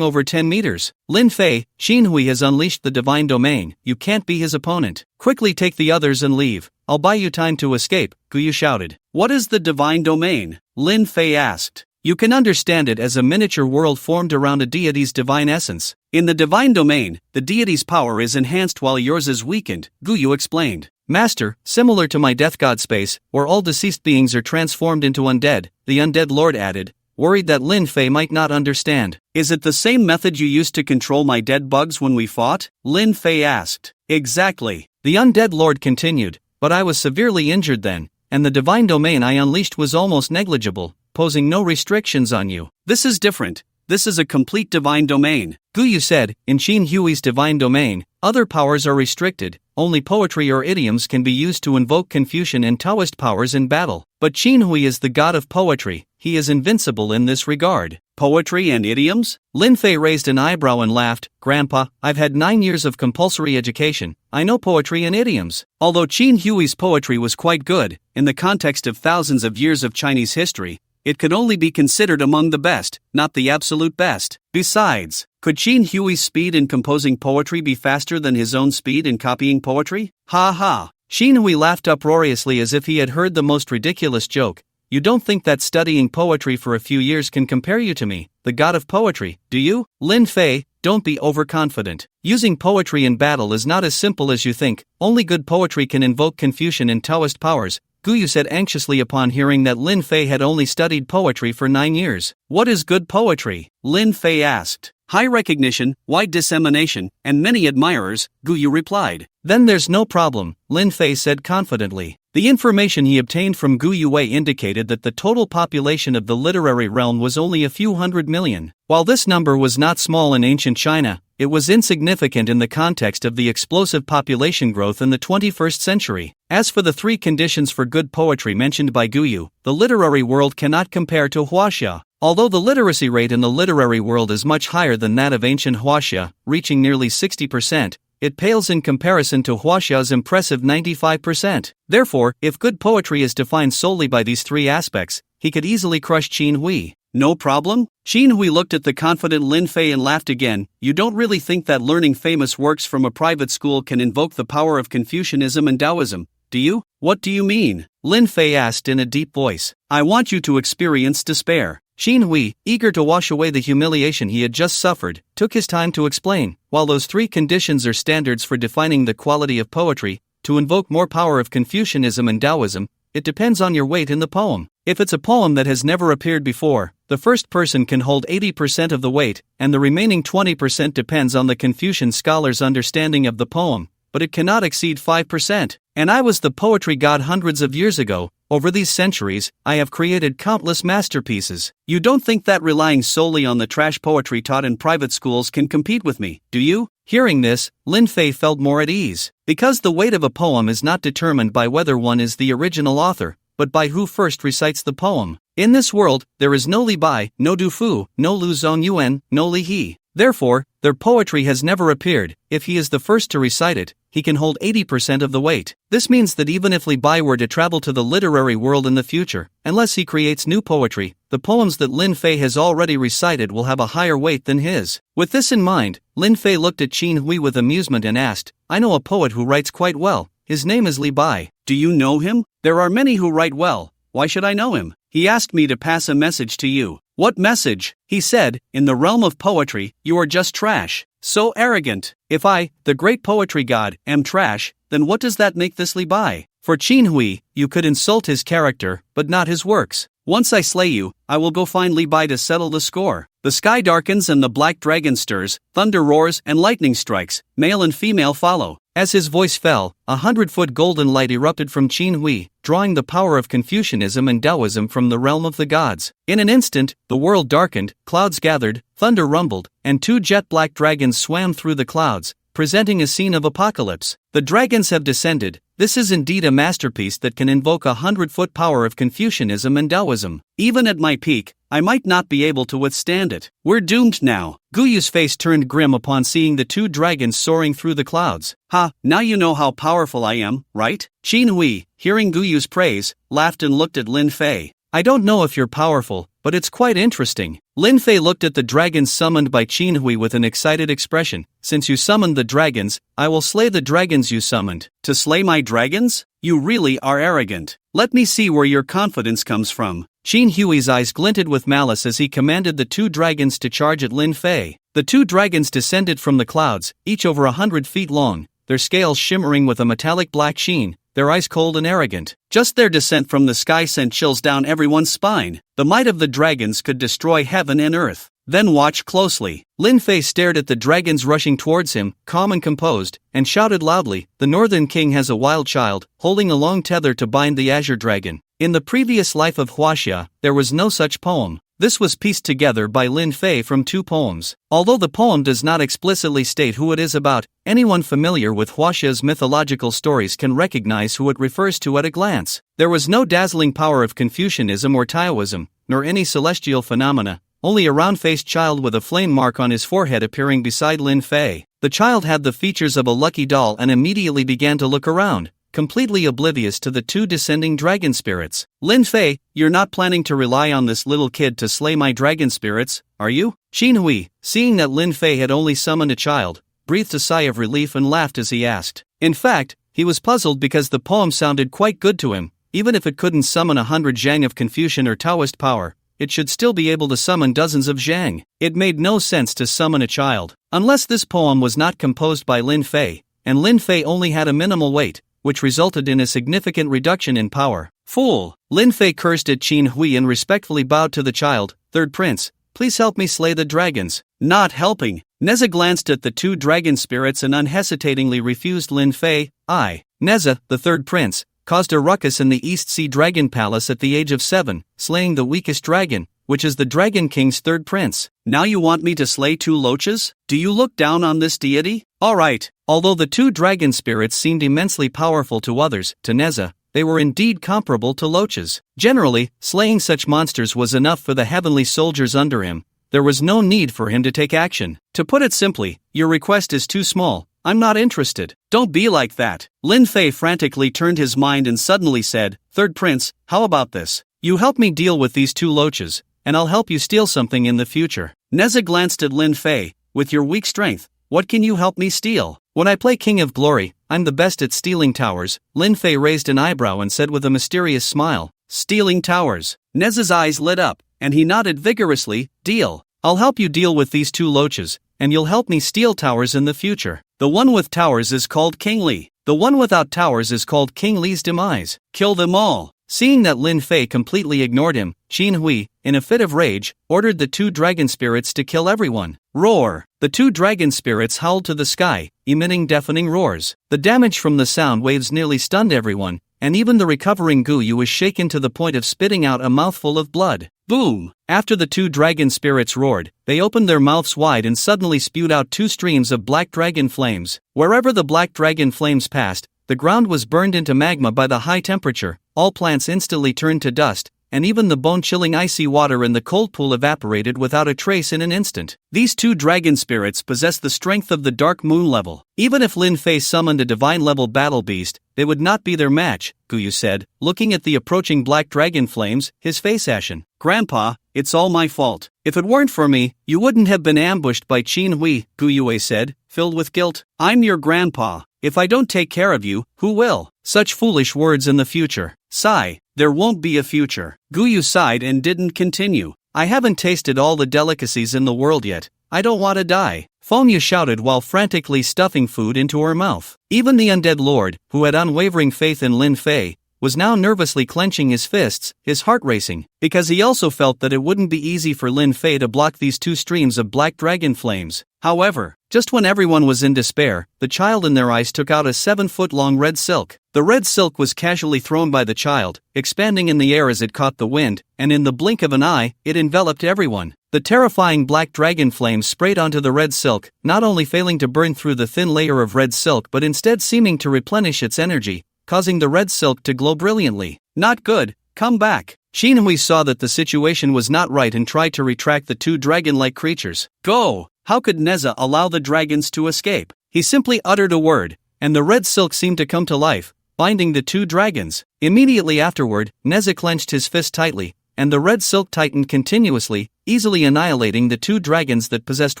over 10 meters. Lin Fei, Qin Hui has unleashed the divine domain, you can't be his opponent. Quickly take the others and leave, I'll buy you time to escape, Guyu shouted. What is the divine domain? Lin Fei asked. You can understand it as a miniature world formed around a deity's divine essence. In the divine domain, the deity's power is enhanced while yours is weakened, Guyu explained. Master, similar to my death god space, where all deceased beings are transformed into undead, the undead lord added, worried that Lin Fei might not understand. Is it the same method you used to control my dead bugs when we fought? Lin Fei asked. Exactly. The undead lord continued, but I was severely injured then, and the divine domain I unleashed was almost negligible, posing no restrictions on you. This is different. This is a complete divine domain. Guyu said, in Qin Hui's divine domain, other powers are restricted, only poetry or idioms can be used to invoke Confucian and Taoist powers in battle. But Qin Hui is the god of poetry, he is invincible in this regard. Poetry and idioms? Lin Fei raised an eyebrow and laughed, Grandpa, I've had 9 years of compulsory education, I know poetry and idioms. Although Qin Hui's poetry was quite good, in the context of thousands of years of Chinese history, it could only be considered among the best, not the absolute best. Besides, could Qin Hui's speed in composing poetry be faster than his own speed in copying poetry? Ha ha! Qin Hui laughed uproariously as if he had heard the most ridiculous joke. You don't think that studying poetry for a few years can compare you to me, the god of poetry, do you? Lin Fei, don't be overconfident. Using poetry in battle is not as simple as you think. Only good poetry can invoke Confucian and Taoist powers, Guyu said anxiously upon hearing that Lin Fei had only studied poetry for 9 years. What is good poetry? Lin Fei asked. High recognition, wide dissemination, and many admirers, Guyu replied. Then there's no problem, Lin Fei said confidently. The information he obtained from Gu Yue indicated that the total population of the literary realm was only a few 100 million. While this number was not small in ancient China, it was insignificant in the context of the explosive population growth in the 21st century. As for the 3 conditions for good poetry mentioned by Guyu, the literary world cannot compare to Huaxia. Although the literacy rate in the literary world is much higher than that of ancient Huaxia, reaching nearly 60%, it pales in comparison to Huaxia's impressive 95%. Therefore, if good poetry is defined solely by these 3 aspects, he could easily crush Qin Hui. No problem? Qin Hui looked at the confident Lin Fei and laughed again. You don't really think that learning famous works from a private school can invoke the power of Confucianism and Taoism, do you? What do you mean? Lin Fei asked in a deep voice. I want you to experience despair. Qin Hui, eager to wash away the humiliation he had just suffered, took his time to explain. While those 3 conditions are standards for defining the quality of poetry, to invoke more power of Confucianism and Taoism, it depends on your weight in the poem. If it's a poem that has never appeared before, the first person can hold 80% of the weight, and the remaining 20% depends on the Confucian scholar's understanding of the poem, but it cannot exceed 5%. And I was the poetry god hundreds of years ago. Over these centuries, I have created countless masterpieces. You don't think that relying solely on the trash poetry taught in private schools can compete with me, do you? Hearing this, Lin Fei felt more at ease. Because the weight of a poem is not determined by whether one is the original author, but by who first recites the poem. In this world, there is no Li Bai, no Du Fu, no Lu Zongyuan, no Li He. Therefore, their poetry has never appeared. If he is the first to recite it, he can hold 80% of the weight. This means that even if Li Bai were to travel to the literary world in the future, unless he creates new poetry, the poems that Lin Fei has already recited will have a higher weight than his. With this in mind, Lin Fei looked at Qin Hui with amusement and asked, I know a poet who writes quite well. His name is Li Bai. Do you know him? There are many who write well. Why should I know him? He asked me to pass a message to you. What message? He said, in the realm of poetry, you are just trash. So arrogant. If I, the great poetry god, am trash, then what does that make this Li Bai? For Qin Hui, you could insult his character, but not his works. Once I slay you, I will go find Li Bai to settle the score. The sky darkens and the black dragon stirs, thunder roars and lightning strikes, male and female follow. As his voice fell, 100-foot golden light erupted from Qin Hui, drawing the power of Confucianism and Taoism from the realm of the gods. In an instant, the world darkened, clouds gathered, thunder rumbled, and 2 jet-black dragons swam through the clouds, presenting a scene of apocalypse. The dragons have descended. This is indeed a masterpiece that can invoke 100-foot power of Confucianism and Taoism. Even at my peak, I might not be able to withstand it. We're doomed now. Guyu's face turned grim upon seeing the 2 dragons soaring through the clouds. Ha, now you know how powerful I am, right? Qin Hui, hearing Guyu's praise, laughed and looked at Lin Fei. I don't know if you're powerful, but it's quite interesting. Lin Fei looked at the dragons summoned by Qin Hui with an excited expression. Since you summoned the dragons, I will slay the dragons you summoned. To slay my dragons? You really are arrogant. Let me see where your confidence comes from. Qin Hui's eyes glinted with malice as he commanded the 2 dragons to charge at Lin Fei. The 2 dragons descended from the clouds, each over 100 feet long, their scales shimmering with a metallic black sheen, their eyes cold and arrogant. Just their descent from the sky sent chills down everyone's spine. The might of the dragons could destroy heaven and earth. Then watch closely. Lin Fei stared at the dragons rushing towards him, calm and composed, and shouted loudly, the Northern King has a wild child, holding a long tether to bind the azure dragon. In the previous life of Huaxia, there was no such poem. This was pieced together by Lin Fei from 2 poems. Although the poem does not explicitly state who it is about, anyone familiar with Huaxia's mythological stories can recognize who it refers to at a glance. There was no dazzling power of Confucianism or Taoism, nor any celestial phenomena, only a round-faced child with a flame mark on his forehead appearing beside Lin Fei. The child had the features of a lucky doll and immediately began to look around. completely oblivious to the two descending dragon spirits. Lin Fei, you're not planning to rely on this little kid to slay my dragon spirits, are you? Qin Hui, seeing that Lin Fei had only summoned a child, breathed a sigh of relief and laughed as he asked. In fact, he was puzzled because the poem sounded quite good to him. Even if it couldn't summon 100 zhang of Confucian or Taoist power, it should still be able to summon dozens of zhang. It made no sense to summon a child, unless this poem was not composed by Lin Fei, and Lin Fei only had a minimal weight, which resulted in a significant reduction in power. Fool! Lin Fei cursed at Qin Hui and respectfully bowed to the child. Third prince, please help me slay the dragons. Not helping. Neza glanced at the two dragon spirits and unhesitatingly refused Lin Fei. Neza, the third prince, caused a ruckus in the East Sea Dragon Palace at the age of 7, slaying the weakest dragon, which is the Dragon King's third prince. Now you want me to slay two loaches? Do you look down on this deity? Alright. Although the two dragon spirits seemed immensely powerful to others, to Neza, they were indeed comparable to loaches. Generally, slaying such monsters was enough for the heavenly soldiers under him. There was no need for him to take action. To put it simply, your request is too small. I'm not interested. Don't be like that. Lin Fei frantically turned his mind and suddenly said, Third prince, how about this? You help me deal with these two loaches, and I'll help you steal something in the future. Neza glanced at Lin Fei. With your weak strength, what can you help me steal? When I play King of Glory, I'm the best at stealing towers. Lin Fei raised an eyebrow and said with a mysterious smile, Stealing towers. Neza's eyes lit up, and he nodded vigorously. Deal. I'll help you deal with these two loaches, and you'll help me steal towers in the future. The one with towers is called King Li. The one without towers is called King Li's demise. Kill them all. Seeing that Lin Fei completely ignored him, Qin Hui, in a fit of rage, ordered the two dragon spirits to kill everyone. Roar! The two dragon spirits howled to the sky, emitting deafening roars. The damage from the sound waves nearly stunned everyone, and even the recovering Guyu was shaken to the point of spitting out a mouthful of blood. Boom! After the two dragon spirits roared, they opened their mouths wide and suddenly spewed out two streams of black dragon flames. Wherever the black dragon flames passed, the ground was burned into magma by the high temperature. All plants instantly turned to dust, and even the bone-chilling icy water in the cold pool evaporated without a trace in an instant. These two dragon spirits possess the strength of the Dark Moon level. Even if Lin Fei summoned a divine-level battle beast, they would not be their match, Guyu said, looking at the approaching black dragon flames, his face ashen. Grandpa, it's all my fault. If it weren't for me, you wouldn't have been ambushed by Qin Hui, Guyu said, filled with guilt. I'm your grandpa. If I don't take care of you, who will? Such foolish words in the future. Sigh, there won't be a future. Guyu sighed and didn't continue. I haven't tasted all the delicacies in the world yet. I don't want to die. Fengyu shouted while frantically stuffing food into her mouth. Even the undead lord, who had unwavering faith in Lin Fei, was now nervously clenching his fists, his heart racing, because he also felt that it wouldn't be easy for Lin Fei to block these two streams of black dragon flames. However, just when everyone was in despair, the child in their eyes took out a 7-foot-long red silk. The red silk was casually thrown by the child, expanding in the air as it caught the wind, and in the blink of an eye, it enveloped everyone. The terrifying black dragon flames sprayed onto the red silk, not only failing to burn through the thin layer of red silk but instead seeming to replenish its energy, causing the red silk to glow brilliantly. Not good, come back. Qin Hui saw that the situation was not right and tried to retract the two dragon-like creatures. Go! How could Neza allow the dragons to escape? He simply uttered a word, and the red silk seemed to come to life, binding the two dragons. Immediately afterward, Neza clenched his fist tightly, and the red silk tightened continuously, easily annihilating the two dragons that possessed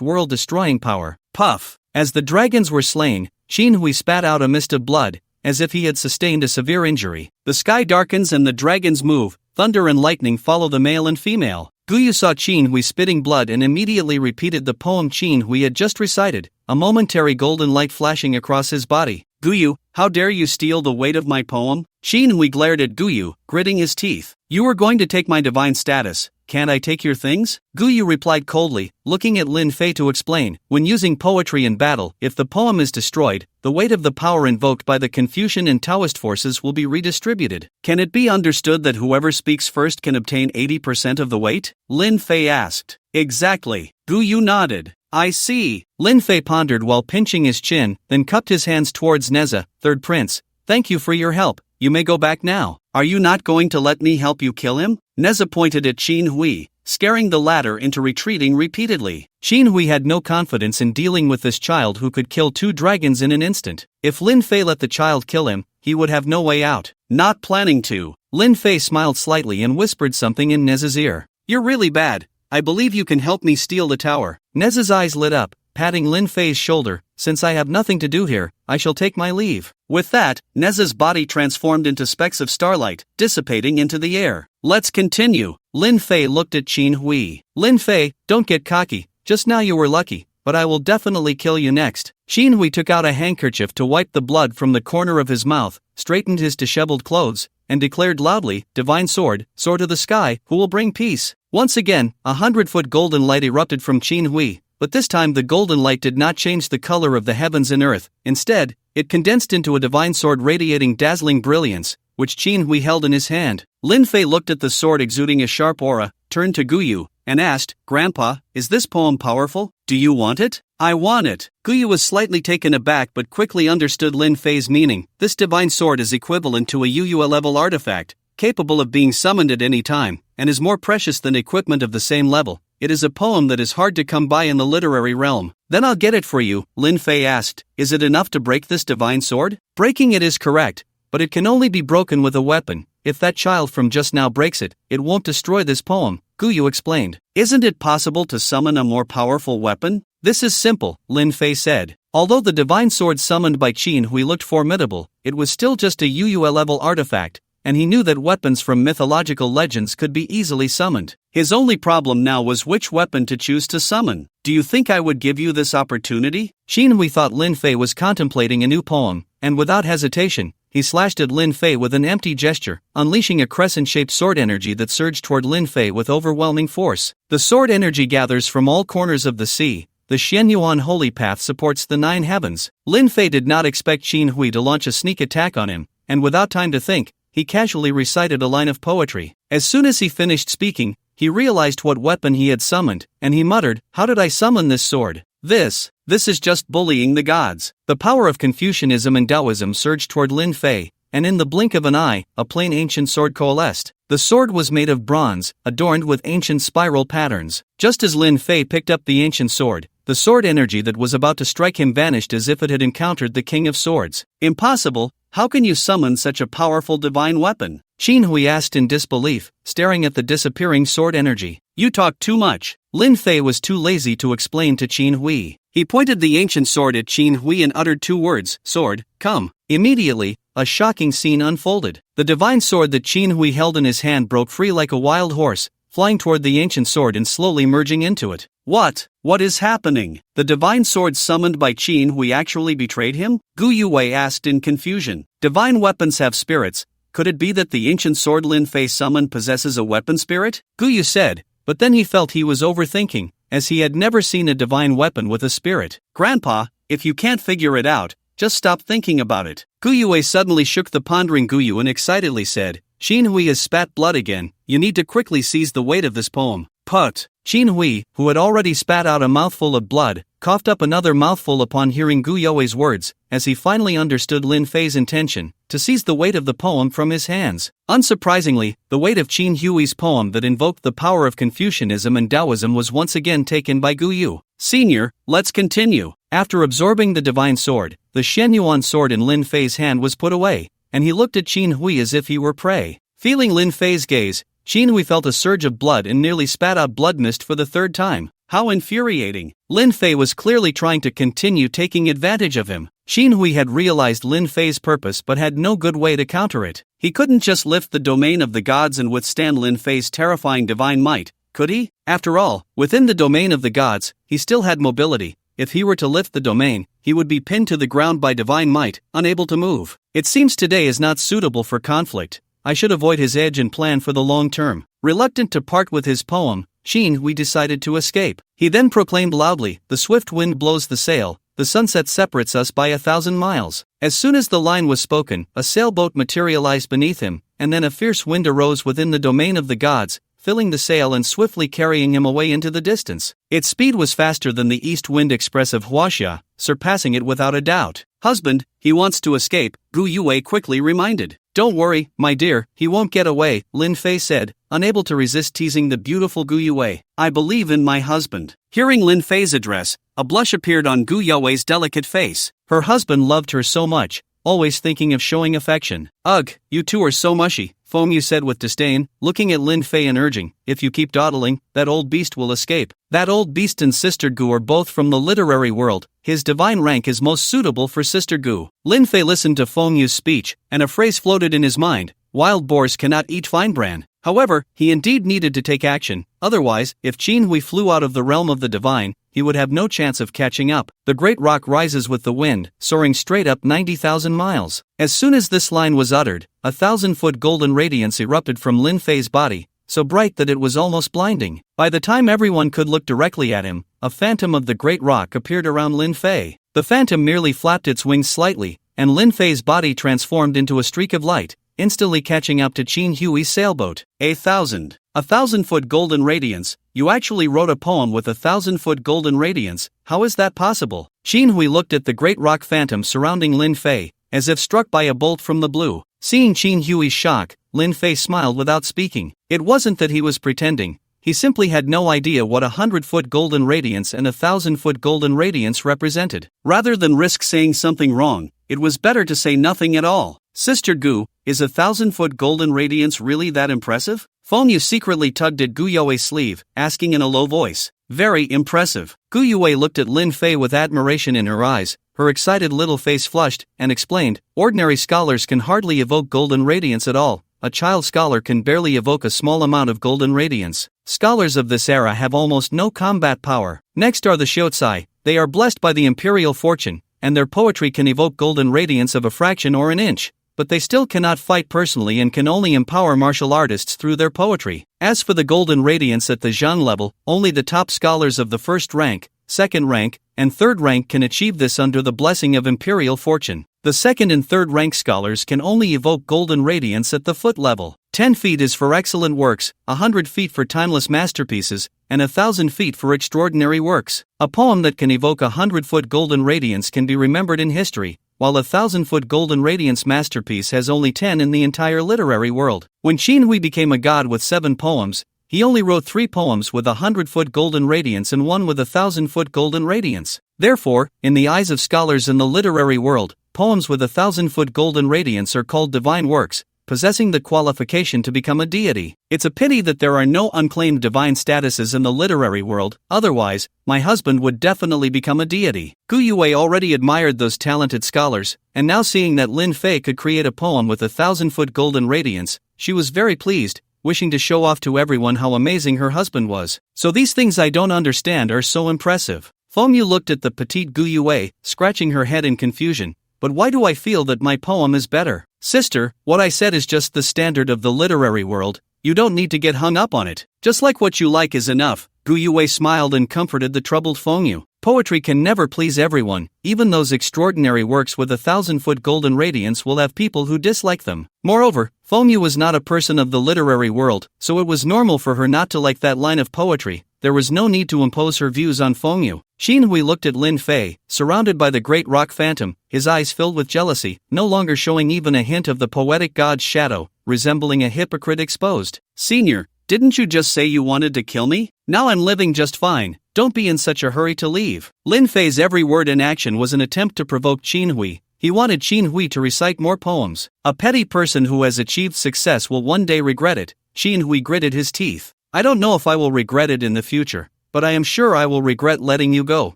world-destroying power. Puff! As the dragons were slain, Qin Hui spat out a mist of blood, as if he had sustained a severe injury. The sky darkens and the dragons move. Thunder and lightning follow the male and female. Guyu saw Qin Hui spitting blood and immediately repeated the poem Qin Hui had just recited, a momentary golden light flashing across his body. Guyu, how dare you steal the weight of my poem? Qin Hui glared at Guyu, gritting his teeth. You were going to take my divine status. Can't I take your things? Guyu replied coldly, looking at Lin Fei to explain. When using poetry in battle, if the poem is destroyed, the weight of the power invoked by the Confucian and Taoist forces will be redistributed. Can it be understood that whoever speaks first can obtain 80% of the weight? Lin Fei asked. Exactly. Guyu nodded. I see. Lin Fei pondered while pinching his chin, then cupped his hands towards Neza. Third prince, thank you for your help. You may go back now. Are you not going to let me help you kill him? Neza pointed at Qin Hui, scaring the latter into retreating repeatedly. Qin Hui had no confidence in dealing with this child who could kill two dragons in an instant. If Lin Fei let the child kill him, he would have no way out. Not planning to. Lin Fei smiled slightly and whispered something in Nez's ear. You're really bad. I believe you can help me steal the tower. Nez's eyes lit up, patting Lin Fei's shoulder. Since I have nothing to do here, I shall take my leave. With that, Nez's body transformed into specks of starlight, dissipating into the air. Let's continue. Lin Fei looked at Qin Hui. Lin Fei, don't get cocky. Just now you were lucky, but I will definitely kill you next. Qin Hui took out a handkerchief to wipe the blood from the corner of his mouth, straightened his disheveled clothes, and declared loudly, Divine sword, soar to the sky, who will bring peace. Once again, 100-foot golden light erupted from Qin Hui, but this time the golden light did not change the color of the heavens and earth. Instead, it condensed into a divine sword radiating dazzling brilliance, which Qin Hui held in his hand. Lin Fei looked at the sword exuding a sharp aura, turned to Guyu, and asked, Grandpa, is this poem powerful? Do you want it? I want it. Guyu was slightly taken aback but quickly understood Lin Fei's meaning. This divine sword is equivalent to a UUA level artifact, capable of being summoned at any time, and is more precious than equipment of the same level. It is a poem that is hard to come by in the literary realm. Then I'll get it for you, Lin Fei asked. Is it enough to break this divine sword? Breaking it is correct, but it can only be broken with a weapon. If that child from just now breaks it, it won't destroy this poem, Guyu explained. Isn't it possible to summon a more powerful weapon? This is simple, Lin Fei said. Although the divine sword summoned by Qin Hui looked formidable, it was still just a UUA level artifact, and he knew that weapons from mythological legends could be easily summoned. His only problem now was which weapon to choose to summon. Do you think I would give you this opportunity? Qin Hui thought Lin Fei was contemplating a new poem, and without hesitation, he slashed at Lin Fei with an empty gesture, unleashing a crescent-shaped sword energy that surged toward Lin Fei with overwhelming force. The sword energy gathers from all corners of the sea. The Xianyuan holy path supports the 9 heavens. Lin Fei did not expect Qin Hui to launch a sneak attack on him, and without time to think, he casually recited a line of poetry. As soon as he finished speaking, he realized what weapon he had summoned, and he muttered, How did I summon this sword? This is just bullying the gods. The power of Confucianism and Taoism surged toward Lin Fei, and in the blink of an eye, a plain ancient sword coalesced. The sword was made of bronze, adorned with ancient spiral patterns. Just as Lin Fei picked up the ancient sword, the sword energy that was about to strike him vanished as if it had encountered the King of Swords. Impossible! How can you summon such a powerful divine weapon? Qin Hui asked in disbelief, staring at the disappearing sword energy. You talk too much. Lin Fei was too lazy to explain to Qin Hui. He pointed the ancient sword at Qin Hui and uttered 2 words, Sword, come. Immediately, a shocking scene unfolded. The divine sword that Qin Hui held in his hand broke free like a wild horse, flying toward the ancient sword and slowly merging into it. What is happening? The divine sword summoned by Qin Hui actually betrayed him? Gu Yue asked in confusion. Divine weapons have spirits. Could it be that the ancient sword Lin Fei summoned possesses a weapon spirit? Gu Yu said, but then he felt he was overthinking, as he had never seen a divine weapon with a spirit. Grandpa, if you can't figure it out, just stop thinking about it. Gu Yue suddenly shook the pondering Gu Yu and excitedly said, Qin Hui has spat blood again. You need to quickly seize the weight of this poem. Put. Qin Hui, who had already spat out a mouthful of blood, coughed up another mouthful upon hearing Gu Yue's words, as he finally understood Lin Fei's intention, to seize the weight of the poem from his hands. Unsurprisingly, the weight of Qin Hui's poem that invoked the power of Confucianism and Taoism was once again taken by Gu Yu. Senior, let's continue. After absorbing the divine sword, the Shenyuan sword in Lin Fei's hand was put away, and he looked at Qin Hui as if he were prey. Feeling Lin Fei's gaze, Qin Hui felt a surge of blood and nearly spat out blood mist for the 3rd time. How infuriating! Lin Fei was clearly trying to continue taking advantage of him. Qin Hui had realized Lin Fei's purpose but had no good way to counter it. He couldn't just lift the domain of the gods and withstand Lin Fei's terrifying divine might, could he? After all, within the domain of the gods, he still had mobility. If he were to lift the domain, he would be pinned to the ground by divine might, unable to move. It seems today is not suitable for conflict. I should avoid his edge and plan for the long term. Reluctant to part with his poem, Qin Hui decided to escape. He then proclaimed loudly, The swift wind blows the sail, the sunset separates us by 1,000 miles. As soon as the line was spoken, a sailboat materialized beneath him, and then a fierce wind arose within the domain of the gods, filling the sail and swiftly carrying him away into the distance. Its speed was faster than the East Wind Express of Huaxia, surpassing it without a doubt. Husband, he wants to escape, Gu Yue quickly reminded. Don't worry, my dear, he won't get away, Lin Fei said, unable to resist teasing the beautiful Gu Yue. I believe in my husband. Hearing Lin Fei's address, a blush appeared on Gu Yue's delicate face. Her husband loved her so much, always thinking of showing affection. Ugh, you two are so mushy, Fengyu said with disdain, looking at Lin Fei and urging, if you keep dawdling, that old beast will escape. That old beast and Sister Gu are both from the literary world, his divine rank is most suitable for Sister Gu. Lin Fei listened to Fengyu's speech, and a phrase floated in his mind, wild boars cannot eat fine bran. However, he indeed needed to take action, otherwise, if Qin Hui flew out of the realm of the divine, he would have no chance of catching up. The great rock rises with the wind, soaring straight up 90,000 miles. As soon as this line was uttered, 1,000-foot golden radiance erupted from Lin Fei's body, so bright that it was almost blinding. By the time everyone could look directly at him, a phantom of the great rock appeared around Lin Fei. The phantom merely flapped its wings slightly, and Lin Fei's body transformed into a streak of light, instantly catching up to Qin Hui's sailboat. 1,000-foot golden radiance. You actually wrote a poem with 1,000-foot golden radiance, how is that possible? Qin Hui looked at the great rock phantom surrounding Lin Fei, as if struck by a bolt from the blue. Seeing Qin Hui's shock, Lin Fei smiled without speaking. It wasn't that he was pretending, he simply had no idea what 100-foot golden radiance and 1,000-foot golden radiance represented. Rather than risk saying something wrong, it was better to say nothing at all. Sister Gu, is 1,000-foot golden radiance really that impressive? Fengyu secretly tugged at Gu Yue's sleeve, asking in a low voice. Very impressive. Gu Yue looked at Lin Fei with admiration in her eyes, her excited little face flushed, and explained, ordinary scholars can hardly evoke golden radiance at all, a child scholar can barely evoke a small amount of golden radiance. Scholars of this era have almost no combat power. Next are the Shiozai, they are blessed by the imperial fortune, and their poetry can evoke golden radiance of a fraction or an inch. But they still cannot fight personally and can only empower martial artists through their poetry. As for the golden radiance at the Zhang level, only the top scholars of the first rank, second rank, and third rank can achieve this under the blessing of imperial fortune. The second and third rank scholars can only evoke golden radiance at the foot level. 10 feet is for excellent works, 100 feet for timeless masterpieces, and 1,000 feet for extraordinary works. A poem that can evoke 100-foot golden radiance can be remembered in history, while a 1,000-foot golden radiance masterpiece has only 10 in the entire literary world. When Qin Hui became a god with 7 poems, he only wrote 3 poems with 100-foot golden radiance and 1 with 1,000-foot golden radiance. Therefore, in the eyes of scholars in the literary world, poems with 1,000-foot golden radiance are called divine works, possessing the qualification to become a deity. It's a pity that there are no unclaimed divine statuses in the literary world, otherwise, my husband would definitely become a deity. Gu Yue already admired those talented scholars, and now seeing that Lin Fei could create a poem with 1,000-foot golden radiance, she was very pleased, wishing to show off to everyone how amazing her husband was. So these things I don't understand are so impressive. Fengyu looked at the petite Gu Yue, scratching her head in confusion. But why do I feel that my poem is better? Sister, what I said is just the standard of the literary world, you don't need to get hung up on it. Just like what you like is enough. Gu Yue smiled and comforted the troubled Fengyu. Poetry can never please everyone, even those extraordinary works with 1,000-foot golden radiance will have people who dislike them. Moreover, Fengyu was not a person of the literary world, so it was normal for her not to like that line of poetry. There was no need to impose her views on Fengyu. Qin Hui looked at Lin Fei, surrounded by the great rock phantom, his eyes filled with jealousy, no longer showing even a hint of the poetic god's shadow, resembling a hypocrite exposed. Senior, didn't you just say you wanted to kill me? Now I'm living just fine, don't be in such a hurry to leave. Lin Fei's every word and action was an attempt to provoke Qin Hui. He wanted Qin Hui to recite more poems. A petty person who has achieved success will one day regret it. Qin Hui gritted his teeth. I don't know if I will regret it in the future, but I am sure I will regret letting you go,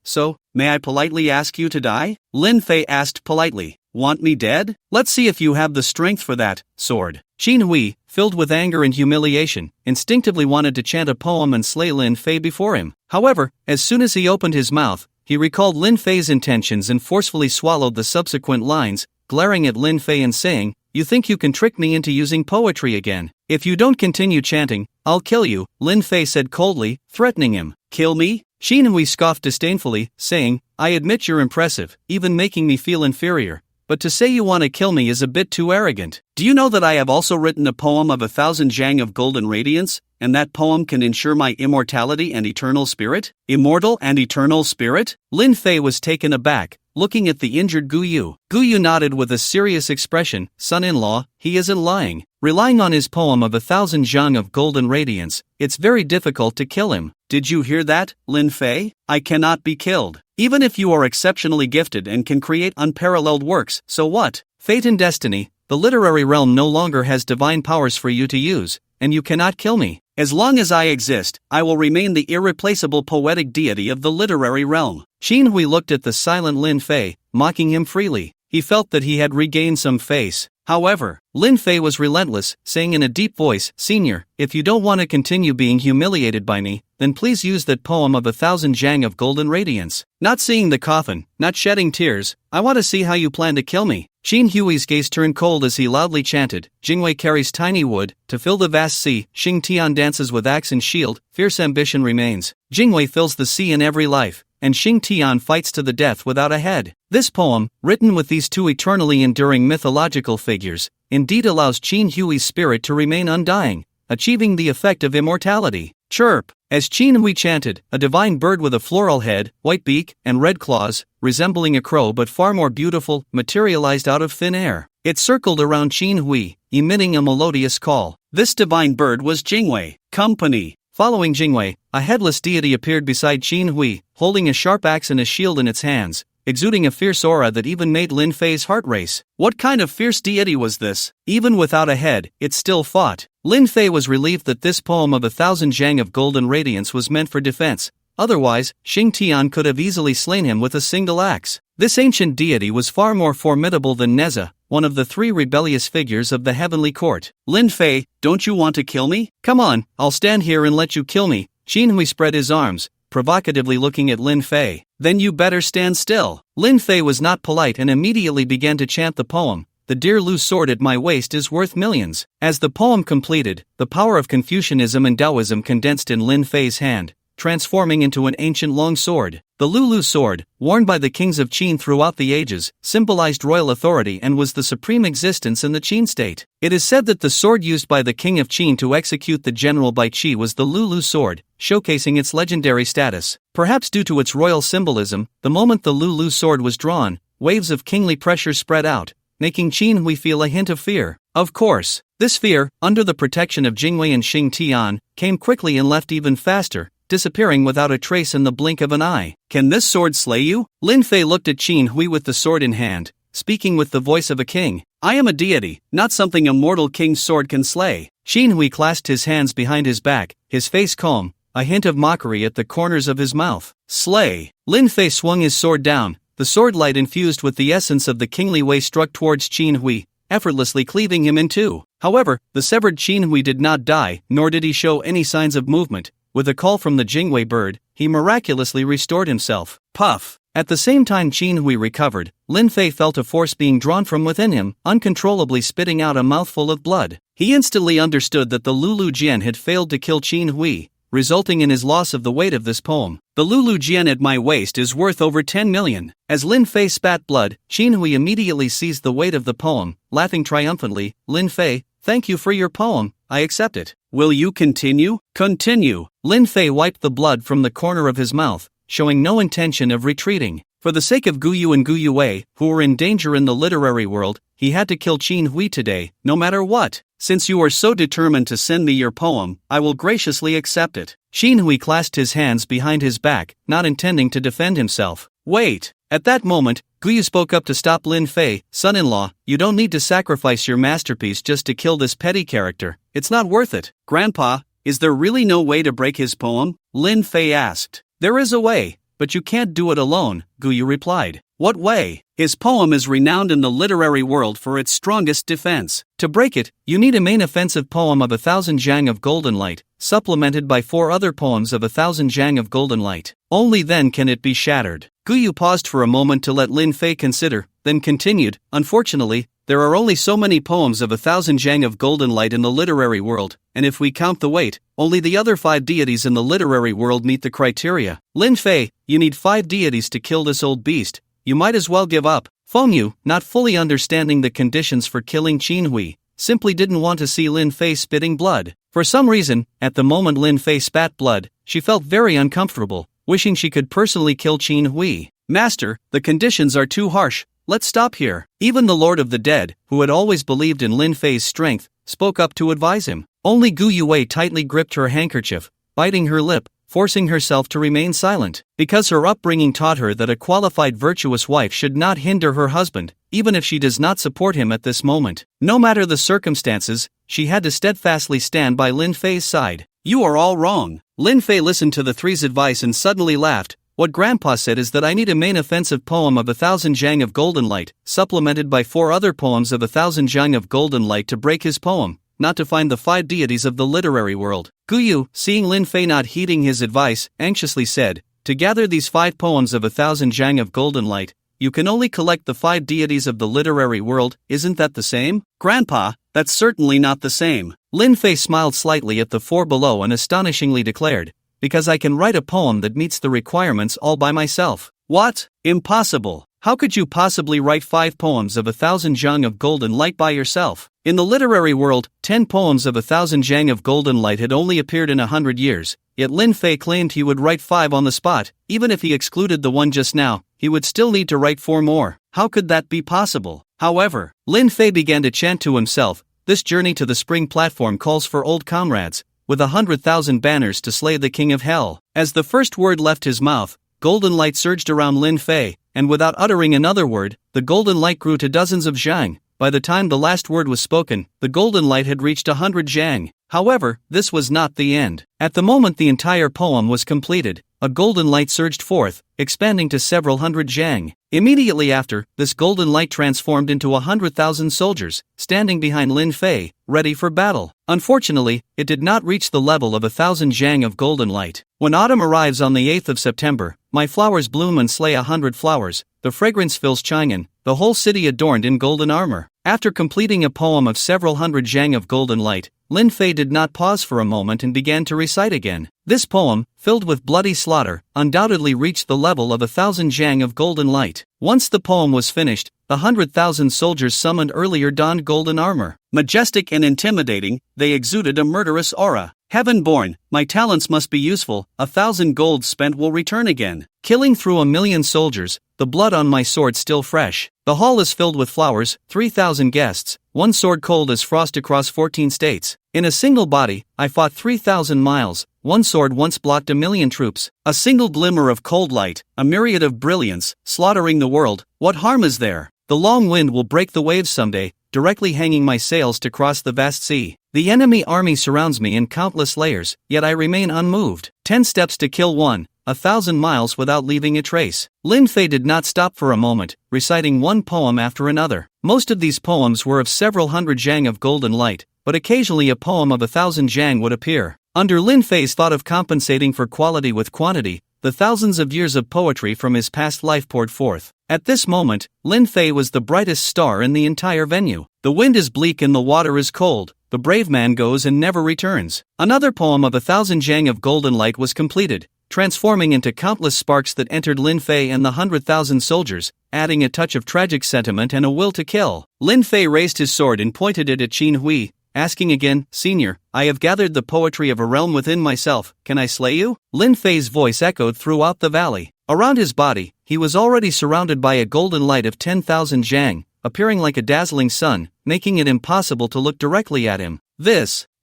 so, may I politely ask you to die? Lin Fei asked politely. Want me dead? Let's see if you have the strength for that, sword. Qin Hui, filled with anger and humiliation, instinctively wanted to chant a poem and slay Lin Fei before him. However, as soon as he opened his mouth, he recalled Lin Fei's intentions and forcefully swallowed the subsequent lines, glaring at Lin Fei and saying, "You think you can trick me into using poetry again? If you don't continue chanting, I'll kill you," Lin Fei said coldly, threatening him. Kill me? Qin Hui scoffed disdainfully, saying, I admit you're impressive, even making me feel inferior. But to say you want to kill me is a bit too arrogant. Do you know that I have also written a poem of 1,000 zhang of golden radiance, and that poem can ensure my immortality and eternal spirit? Immortal and eternal spirit? Lin Fei was taken aback, looking at the injured Gu Yu. Gu Yu nodded with a serious expression. Son-in-law, he isn't lying. Relying on his poem of 1,000 zhang of golden radiance, it's very difficult to kill him. Did you hear that, Lin Fei? I cannot be killed. Even if you are exceptionally gifted and can create unparalleled works, so what? Fate and destiny, the literary realm no longer has divine powers for you to use, and you cannot kill me. As long as I exist, I will remain the irreplaceable poetic deity of the literary realm. Qin Hui looked at the silent Lin Fei, mocking him freely. He felt that he had regained some face. However, Lin Fei was relentless, saying in a deep voice, "Senior, if you don't want to continue being humiliated by me, then please use that poem of 1,000 Zhang of golden radiance. Not seeing the coffin, not shedding tears, I want to see how you plan to kill me." Qin Hui's gaze turned cold as he loudly chanted, "Jingwei carries tiny wood, to fill the vast sea, Xing Tian dances with axe and shield, fierce ambition remains. Jingwei fills the sea in every life, and Xing Tian fights to the death without a head." This poem, written with these two eternally enduring mythological figures, indeed allows Qin Hui's spirit to remain undying, achieving the effect of immortality. Chirp! As Qin Hui chanted, a divine bird with a floral head, white beak, and red claws, resembling a crow but far more beautiful, materialized out of thin air. It circled around Qin Hui, emitting a melodious call. This divine bird was Jingwei. Company. Following Jingwei, a headless deity appeared beside Qin Hui, holding a sharp axe and a shield in its hands, exuding a fierce aura that even made Lin Fei's heart race. What kind of fierce deity was this? Even without a head, it still fought. Lin Fei was relieved that this poem of 1,000 Zhang of golden radiance was meant for defense. Otherwise, Xing Tian could have easily slain him with a single axe. This ancient deity was far more formidable than Neza, one of the three rebellious figures of the heavenly court. "Lin Fei, don't you want to kill me? Come on, I'll stand here and let you kill me." Qin Hui spread his arms, provocatively looking at Lin Fei. "Then you better stand still." Lin Fei was not polite and immediately began to chant the poem. "The dear Lu sword at my waist is worth millions." As the poem completed, the power of Confucianism and Taoism condensed in Lin Fei's hand, transforming into an ancient long sword. The Lu sword, worn by the kings of Qin throughout the ages, symbolized royal authority and was the supreme existence in the Qin state. It is said that the sword used by the king of Qin to execute the general Bai Qi was the Lu sword, showcasing its legendary status. Perhaps due to its royal symbolism, the moment the Lu sword was drawn, waves of kingly pressure spread out, making Qin Hui feel a hint of fear. Of course, this fear, under the protection of Jingwei and Xing Tian, came quickly and left even faster, disappearing without a trace in the blink of an eye. "Can this sword slay you?" Lin Fei looked at Qin Hui with the sword in hand, speaking with the voice of a king. "I am a deity, not something a mortal king's sword can slay." Qin Hui clasped his hands behind his back, his face calm, a hint of mockery at the corners of his mouth. "Slay!" Lin Fei swung his sword down. The sword light infused with the essence of the kingly way struck towards Qin Hui, effortlessly cleaving him in two. However, the severed Qin Hui did not die, nor did he show any signs of movement. With a call from the Jingwei bird, he miraculously restored himself. Puff! At the same time Qin Hui recovered, Lin Fei felt a force being drawn from within him, uncontrollably spitting out a mouthful of blood. He instantly understood that the Lulu Jian had failed to kill Qin Hui, resulting in his loss of the weight of this poem. "The Lulu Jian at my waist is worth over 10 million. As Lin Fei spat blood, Qin Hui immediately seized the weight of the poem, laughing triumphantly. "Lin Fei, thank you for your poem, I accept it. Will you continue?" "Continue." Lin Fei wiped the blood from the corner of his mouth, showing no intention of retreating. For the sake of Guyu and Guyu Wei, who were in danger in the literary world, he had to kill Qin Hui today, no matter what. "Since you are so determined to send me your poem, I will graciously accept it." Qin Hui clasped his hands behind his back, not intending to defend himself. "Wait!" At that moment, Guyu spoke up to stop Lin Fei. "Son-in-law, you don't need to sacrifice your masterpiece just to kill this petty character. It's not worth it." "Grandpa, is there really no way to break his poem?" Lin Fei asked. "There is a way, but you can't do it alone," Guyu replied. "What way?" "His poem is renowned in the literary world for its strongest defense. To break it, you need a main offensive poem of 1,000 Zhang of golden light, supplemented by 4 other poems of 1,000 Zhang of golden light. Only then can it be shattered." Guyu paused for a moment to let Lin Fei consider, then continued, "Unfortunately, there are only so many poems of 1,000 Zhang of golden light in the literary world, and if we count the weight, only the other 5 deities in the literary world meet the criteria. Lin Fei, you need 5 deities to kill this old beast. You might as well give up." Feng Yu, not fully understanding the conditions for killing Qin Hui, simply didn't want to see Lin Fei spitting blood. For some reason, at the moment Lin Fei spat blood, she felt very uncomfortable, wishing she could personally kill Qin Hui. "Master, the conditions are too harsh. Let's stop here." Even the Lord of the Dead, who had always believed in Lin Fei's strength, spoke up to advise him. Only Gu Yue tightly gripped her handkerchief, biting her lip, forcing herself to remain silent. Because her upbringing taught her that a qualified virtuous wife should not hinder her husband, even if she does not support him at this moment. No matter the circumstances, she had to steadfastly stand by Lin Fei's side. You are all wrong. Lin Fei listened to the three's advice and suddenly laughed. What Grandpa said is that I need a main offensive poem of 1,000 zhang of golden light, supplemented by 4 other poems of 1,000 zhang of golden light to break his poem, not to find the 5 deities of the literary world. Guyu, seeing Lin Fei not heeding his advice, anxiously said, to gather these 5 poems of 1,000 zhang of golden light, you can only collect the 5 deities of the literary world. Isn't that the same? Grandpa, that's certainly not the same. Lin Fei smiled slightly at the 4 below and astonishingly declared, because I can write a poem that meets the requirements all by myself. What? Impossible. How could you possibly write 5 poems of 1,000 zhang of golden light by yourself? In the literary world, 10 poems of 1,000 zhang of golden light had only appeared in 100 years, yet Lin Fei claimed he would write 5 on the spot. Even if he excluded the one just now, he would still need to write 4 more. How could that be possible? However, Lin Fei began to chant to himself, this journey to the spring platform calls for old comrades, with 100,000 banners to slay the king of hell. As the first word left his mouth, golden light surged around Lin Fei, and without uttering another word, the golden light grew to dozens of zhang. By the time the last word was spoken, the golden light had reached 100 zhang. However, this was not the end. At the moment the entire poem was completed, a golden light surged forth, expanding to several hundred zhang. Immediately after, this golden light transformed into 100,000 soldiers, standing behind Lin Fei, ready for battle. Unfortunately, it did not reach the level of 1,000 zhang of golden light. When autumn arrives on the 8th of September, my flowers bloom and slay 100 flowers, the fragrance fills Chang'an, the whole city adorned in golden armor. After completing a poem of several hundred zhang of golden light, Lin Fei did not pause for a moment and began to recite again. This poem, filled with bloody slaughter, undoubtedly reached the level of 1,000 zhang of golden light. Once the poem was finished, the 100,000 soldiers summoned earlier donned golden armor. Majestic and intimidating, they exuded a murderous aura. Heaven-born, my talents must be useful, 1,000 golds spent will return again. Killing through 1,000,000 soldiers, the blood on my sword still fresh. The hall is filled with flowers, 3,000 guests, one sword cold as frost across 14 states. In a single body, I fought 3,000 miles, one sword once blocked 1,000,000 troops. A single glimmer of cold light, a myriad of brilliance, slaughtering the world, what harm is there? The long wind will break the waves someday, directly hanging my sails to cross the vast sea. The enemy army surrounds me in countless layers, yet I remain unmoved. 10 steps to kill one, 1,000 miles without leaving a trace. Lin Fei did not stop for a moment, reciting one poem after another. Most of these poems were of several hundred zhang of golden light, but occasionally a poem of 1,000 zhang would appear. Under Lin Fei's thought of compensating for quality with quantity, the thousands of years of poetry from his past life poured forth. At this moment, Lin Fei was the brightest star in the entire venue. The wind is bleak and the water is cold, the brave man goes and never returns. Another poem of 1,000 zhang of golden light was completed, transforming into countless sparks that entered Lin Fei and the 100,000 soldiers, adding a touch of tragic sentiment and a will to kill. Lin Fei raised his sword and pointed it at Qin Hui, asking again, Senior, I have gathered the poetry of a realm within myself, can I slay you? Lin Fei's voice echoed throughout the valley. Around his body, he was already surrounded by a golden light of 10,000 zhang, appearing like a dazzling sun, making it impossible to look directly at him.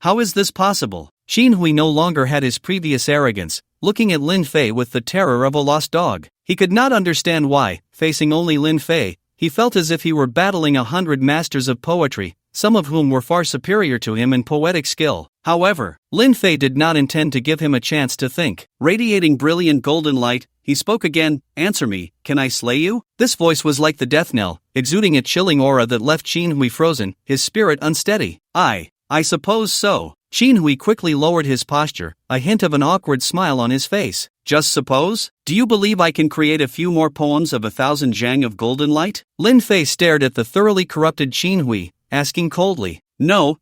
How is this possible? Qin Hui no longer had his previous arrogance, looking at Lin Fei with the terror of a lost dog. He could not understand why, facing only Lin Fei, he felt as if he were battling 100 masters of poetry, some of whom were far superior to him in poetic skill. However, Lin Fei did not intend to give him a chance to think. Radiating brilliant golden light, he spoke again, Answer me, can I slay you? This voice was like the death knell, exuding a chilling aura that left Qin Hui frozen, his spirit unsteady. I suppose so. Qin Hui quickly lowered his posture, a hint of an awkward smile on his face. Just suppose? Do you believe I can create a few more poems of 1,000 zhang of golden light? Lin Fei stared at the thoroughly corrupted Qin Hui, asking coldly. No.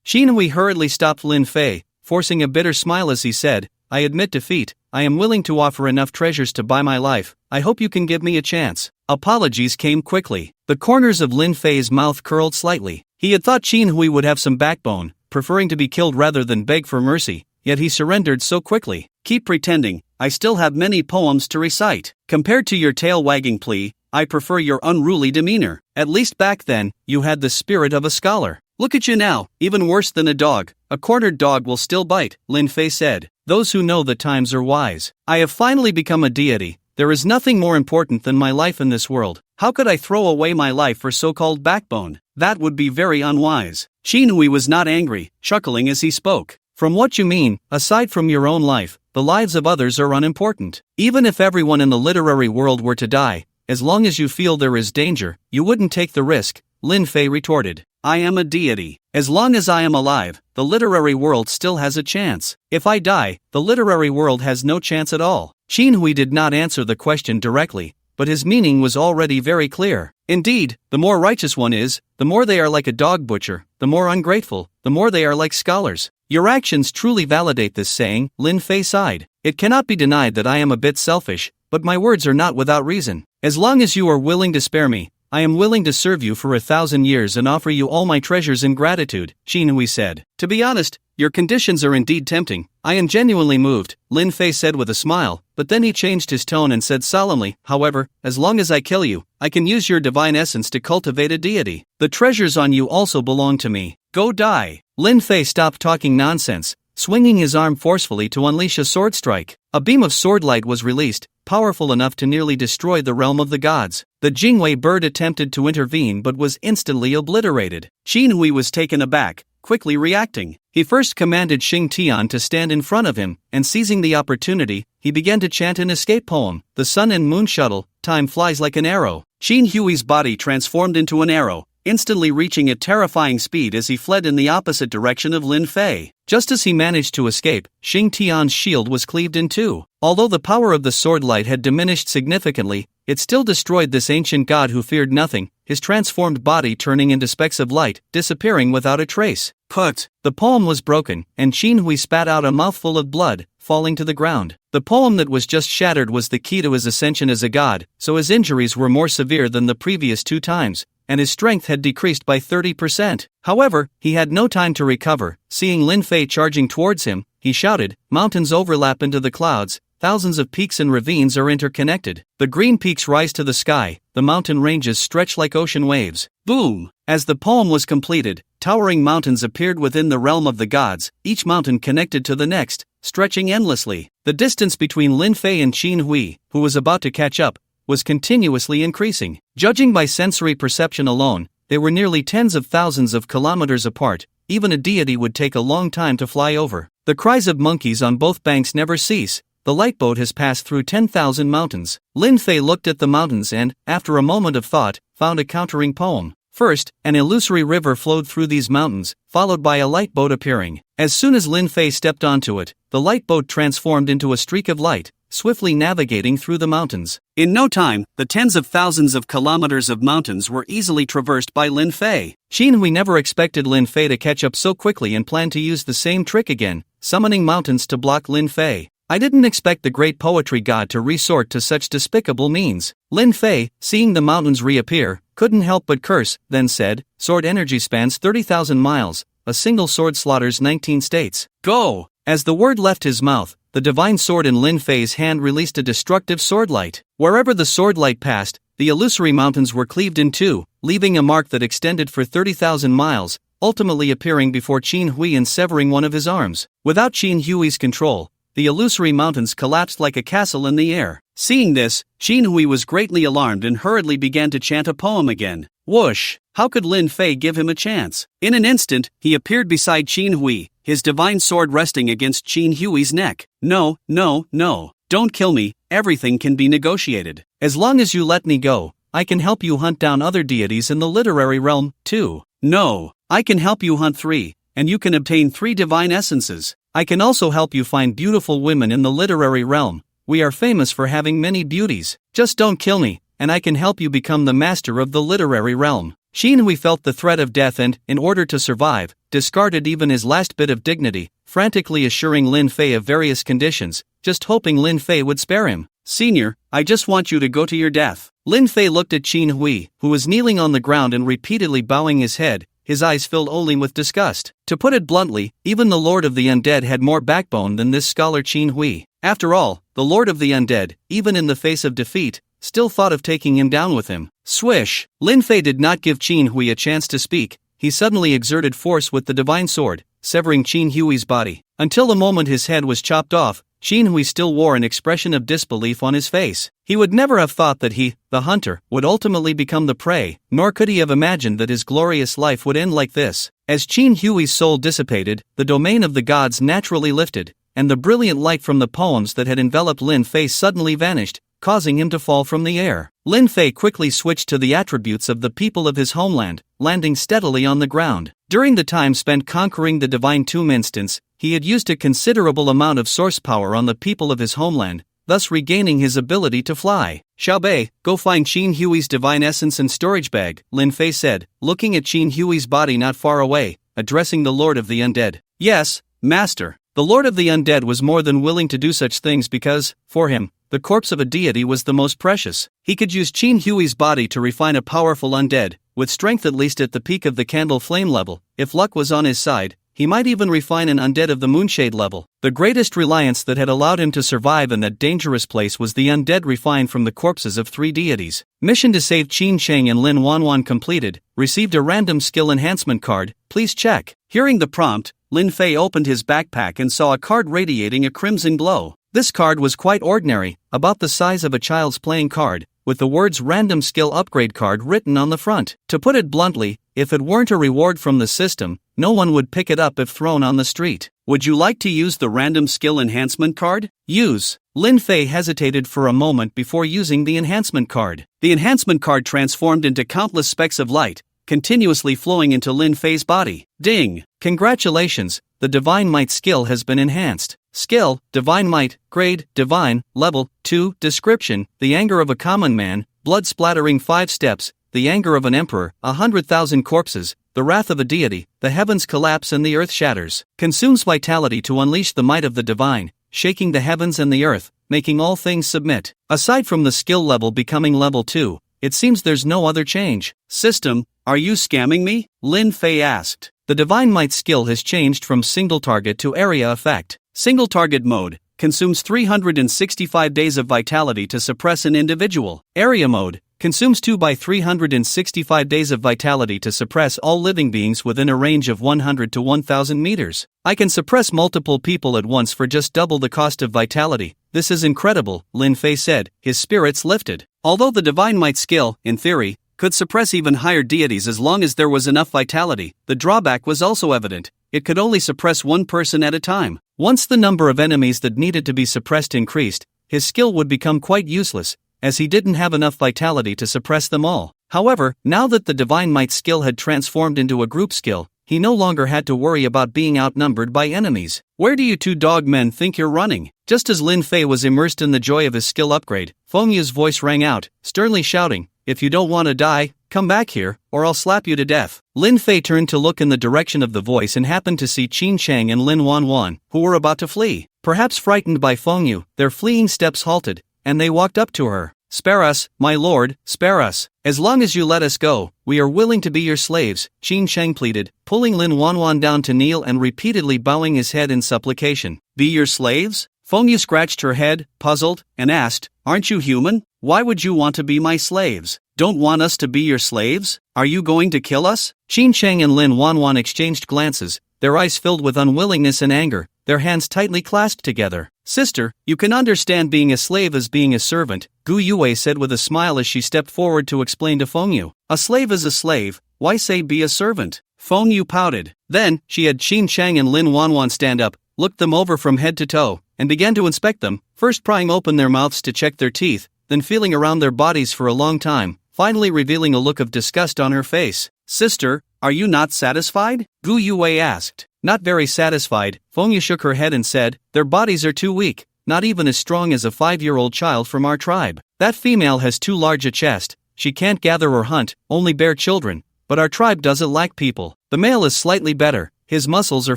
Qin Hui hurriedly stopped Lin Fei, forcing a bitter smile as he said, I admit defeat, I am willing to offer enough treasures to buy my life, I hope you can give me a chance. Apologies came quickly. The corners of Lin Fei's mouth curled slightly. He had thought Qin Hui would have some backbone, preferring to be killed rather than beg for mercy, yet he surrendered so quickly. Keep pretending, I still have many poems to recite. Compared to your tail-wagging plea, I prefer your unruly demeanor. At least back then, you had the spirit of a scholar. Look at you now, even worse than a dog. A cornered dog will still bite, Lin Fei said. Those who know the times are wise. I have finally become a deity. There is nothing more important than my life in this world. How could I throw away my life for so-called backbone? That would be very unwise. Qin Hui was not angry, chuckling as he spoke. From what you mean, aside from your own life, the lives of others are unimportant. Even if everyone in the literary world were to die, as long as you feel there is danger, you wouldn't take the risk, Lin Fei retorted. I am a deity. As long as I am alive, the literary world still has a chance. If I die, the literary world has no chance at all. Qin Hui did not answer the question directly, but his meaning was already very clear. Indeed, the more righteous one is, the more they are like a dog butcher, the more ungrateful, the more they are like scholars. Your actions truly validate this saying, Lin Fei sighed. It cannot be denied that I am a bit selfish, but my words are not without reason. As long as you are willing to spare me, I am willing to serve you for 1,000 years and offer you all my treasures in gratitude, Qin Hui said. To be honest, your conditions are indeed tempting. I am genuinely moved, Lin Fei said with a smile, but then he changed his tone and said solemnly, however, as long as I kill you, I can use your divine essence to cultivate a deity. The treasures on you also belong to me. Go die. Lin Fei stopped talking nonsense, swinging his arm forcefully to unleash a sword strike. A beam of sword light was released, powerful enough to nearly destroy the realm of the gods. The Jingwei bird attempted to intervene but was instantly obliterated. Qin Hui was taken aback, quickly reacting. He first commanded Xing Tian to stand in front of him, and seizing the opportunity, he began to chant an escape poem. The sun and moon shuttle, time flies like an arrow. Qin Hui's body transformed into an arrow, instantly reaching a terrifying speed as he fled in the opposite direction of Lin Fei. Just as he managed to escape, Xing Tian's shield was cleaved in two. Although the power of the sword light had diminished significantly, it still destroyed this ancient god who feared nothing, his transformed body turning into specks of light, disappearing without a trace. Put! The poem was broken, and Qin Hui spat out a mouthful of blood, falling to the ground. The poem that was just shattered was the key to his ascension as a god, so his injuries were more severe than the previous 2 times, and his strength had decreased by 30%. However, he had no time to recover. Seeing Lin Fei charging towards him, he shouted, mountains overlap into the clouds, thousands of peaks and ravines are interconnected. The green peaks rise to the sky, the mountain ranges stretch like ocean waves. Boom! As the poem was completed, towering mountains appeared within the realm of the gods, each mountain connected to the next, stretching endlessly. The distance between Lin Fei and Qin Hui, who was about to catch up, was continuously increasing. Judging by sensory perception alone, they were nearly tens of thousands of kilometers apart. Even a deity would take a long time to fly over. The cries of monkeys on both banks never cease. The light boat has passed through 10,000 mountains. Lin Fei looked at the mountains and, after a moment of thought, found a countering poem. First, an illusory river flowed through these mountains, followed by a light boat appearing. As soon as Lin Fei stepped onto it, the light boat transformed into a streak of light, swiftly navigating through the mountains. In no time, the tens of thousands of kilometers of mountains were easily traversed by Lin Fei. Qin Hui never expected Lin Fei to catch up so quickly and planned to use the same trick again, summoning mountains to block Lin Fei. I didn't expect the great poetry god to resort to such despicable means. Lin Fei, seeing the mountains reappear, couldn't help but curse, then said, sword energy spans 30,000 miles, a single sword slaughters 19 states. Go! As the word left his mouth, the divine sword in Lin Fei's hand released a destructive sword light. Wherever the sword light passed, the illusory mountains were cleaved in two, leaving a mark that extended for 30,000 miles, ultimately appearing before Qin Hui and severing one of his arms. Without Qin Hui's control, the illusory mountains collapsed like a castle in the air. Seeing this, Qin Hui was greatly alarmed and hurriedly began to chant a poem again. Whoosh! How could Lin Fei give him a chance? In an instant, he appeared beside Qin Hui, his divine sword resting against Qin Hui's neck. No, no, no. Don't kill me, everything can be negotiated. As long as you let me go, I can help you hunt down other deities in the literary realm, too. No, I can help you hunt 3, and you can obtain 3 divine essences. I can also help you find beautiful women in the literary realm. We are famous for having many beauties. Just don't kill me, and I can help you become the master of the literary realm. Qin Hui felt the threat of death and, in order to survive, discarded even his last bit of dignity, frantically assuring Lin Fei of various conditions, just hoping Lin Fei would spare him. Senior, I just want you to go to your death. Lin Fei looked at Qin Hui, who was kneeling on the ground and repeatedly bowing his head, his eyes filled only with disgust. To put it bluntly, even the Lord of the Undead had more backbone than this scholar Qin Hui. After all, the Lord of the Undead, even in the face of defeat, still thought of taking him down with him. Swish! Lin Fei did not give Qin Hui a chance to speak. He suddenly exerted force with the divine sword, severing Qin Hui's body. Until the moment his head was chopped off, Qin Hui still wore an expression of disbelief on his face. He would never have thought that he, the hunter, would ultimately become the prey, nor could he have imagined that his glorious life would end like this. As Qin Hui's soul dissipated, the domain of the gods naturally lifted, and the brilliant light from the poems that had enveloped Lin Fei suddenly vanished, causing him to fall from the air. Lin Fei quickly switched to the attributes of the people of his homeland, landing steadily on the ground. During the time spent conquering the Divine Tomb instance, he had used a considerable amount of source power on the people of his homeland, thus regaining his ability to fly. Xiaobei, go find Qin Hui's divine essence and storage bag, Lin Fei said, looking at Qin Hui's body not far away, addressing the Lord of the Undead. Yes, Master. The Lord of the Undead was more than willing to do such things because, for him, the corpse of a deity was the most precious. He could use Qin Hui's body to refine a powerful undead, with strength at least at the peak of the candle flame level. If luck was on his side, he might even refine an undead of the moonshade level. The greatest reliance that had allowed him to survive in that dangerous place was the undead refined from the corpses of 3 deities. Mission to save Qin Cheng and Lin Wanwan completed. Received a random skill enhancement card, please check. Hearing the prompt, Lin Fei opened his backpack and saw a card radiating a crimson glow. This card was quite ordinary, about the size of a child's playing card, with the words Random Skill Upgrade Card written on the front. To put it bluntly, if it weren't a reward from the system, no one would pick it up if thrown on the street. Would you like to use the Random Skill Enhancement Card? Use. Lin Fei hesitated for a moment before using the enhancement card. The enhancement card transformed into countless specks of light, continuously flowing into Lin Fei's body. Ding! Congratulations, the Divine Might skill has been enhanced. Skill, Divine Might, Grade, Divine, Level 2, Description, the anger of a common man, blood splattering 5 steps, the anger of an emperor, 100,000 corpses, the wrath of a deity, the heavens collapse and the earth shatters. Consumes vitality to unleash the might of the divine, shaking the heavens and the earth, making all things submit. Aside from the skill level becoming level 2, it seems there's no other change. System, are you scamming me? Lin Fei asked. The Divine Might skill has changed from single target to area effect. Single target mode consumes 365 days of vitality to suppress an individual. Area mode consumes 2 by 365 days of vitality to suppress all living beings within a range of 100 to 1000 meters. I can suppress multiple people at once for just double the cost of vitality. This is incredible, Lin Fei said, his spirits lifted. Although the Divine Might skill, in theory, could suppress even higher deities as long as there was enough vitality, the drawback was also evident. It could only suppress one person at a time. Once the number of enemies that needed to be suppressed increased, his skill would become quite useless, as he didn't have enough vitality to suppress them all. However, now that the Divine Might skill had transformed into a group skill, he no longer had to worry about being outnumbered by enemies. Where do you 2 dog men think you're running? Just as Lin Fei was immersed in the joy of his skill upgrade, Feng Yu's voice rang out, sternly shouting, if you don't want to die, come back here, or I'll slap you to death. Lin Fei turned to look in the direction of the voice and happened to see Qin Cheng and Lin Wanwan, who were about to flee. Perhaps frightened by Feng Yu, their fleeing steps halted, and they walked up to her. Spare us, my lord, spare us. As long as you let us go, we are willing to be your slaves, Qin Cheng pleaded, pulling Lin Wanwan down to kneel and repeatedly bowing his head in supplication. Be your slaves? Feng Yu scratched her head, puzzled, and asked, aren't you human? Why would you want to be my slaves? Don't want us to be your slaves? Are you going to kill us? Qin Cheng and Lin Wanwan exchanged glances, their eyes filled with unwillingness and anger, their hands tightly clasped together. Sister, you can understand being a slave as being a servant, Gu Yue said with a smile as she stepped forward to explain to Feng Yu. A slave is a slave, why say be a servant? Feng Yu pouted. Then, she had Qin Cheng and Lin Wanwan stand up, looked them over from head to toe, and began to inspect them, first prying open their mouths to check their teeth, then feeling around their bodies for a long time, finally revealing a look of disgust on her face. Sister, are you not satisfied? Gu Yue asked. Not very satisfied, Feng Yu shook her head and said, their bodies are too weak, not even as strong as a 5-year-old child from our tribe. That female has too large a chest, she can't gather or hunt, only bear children, but our tribe doesn't lack people. The male is slightly better, his muscles are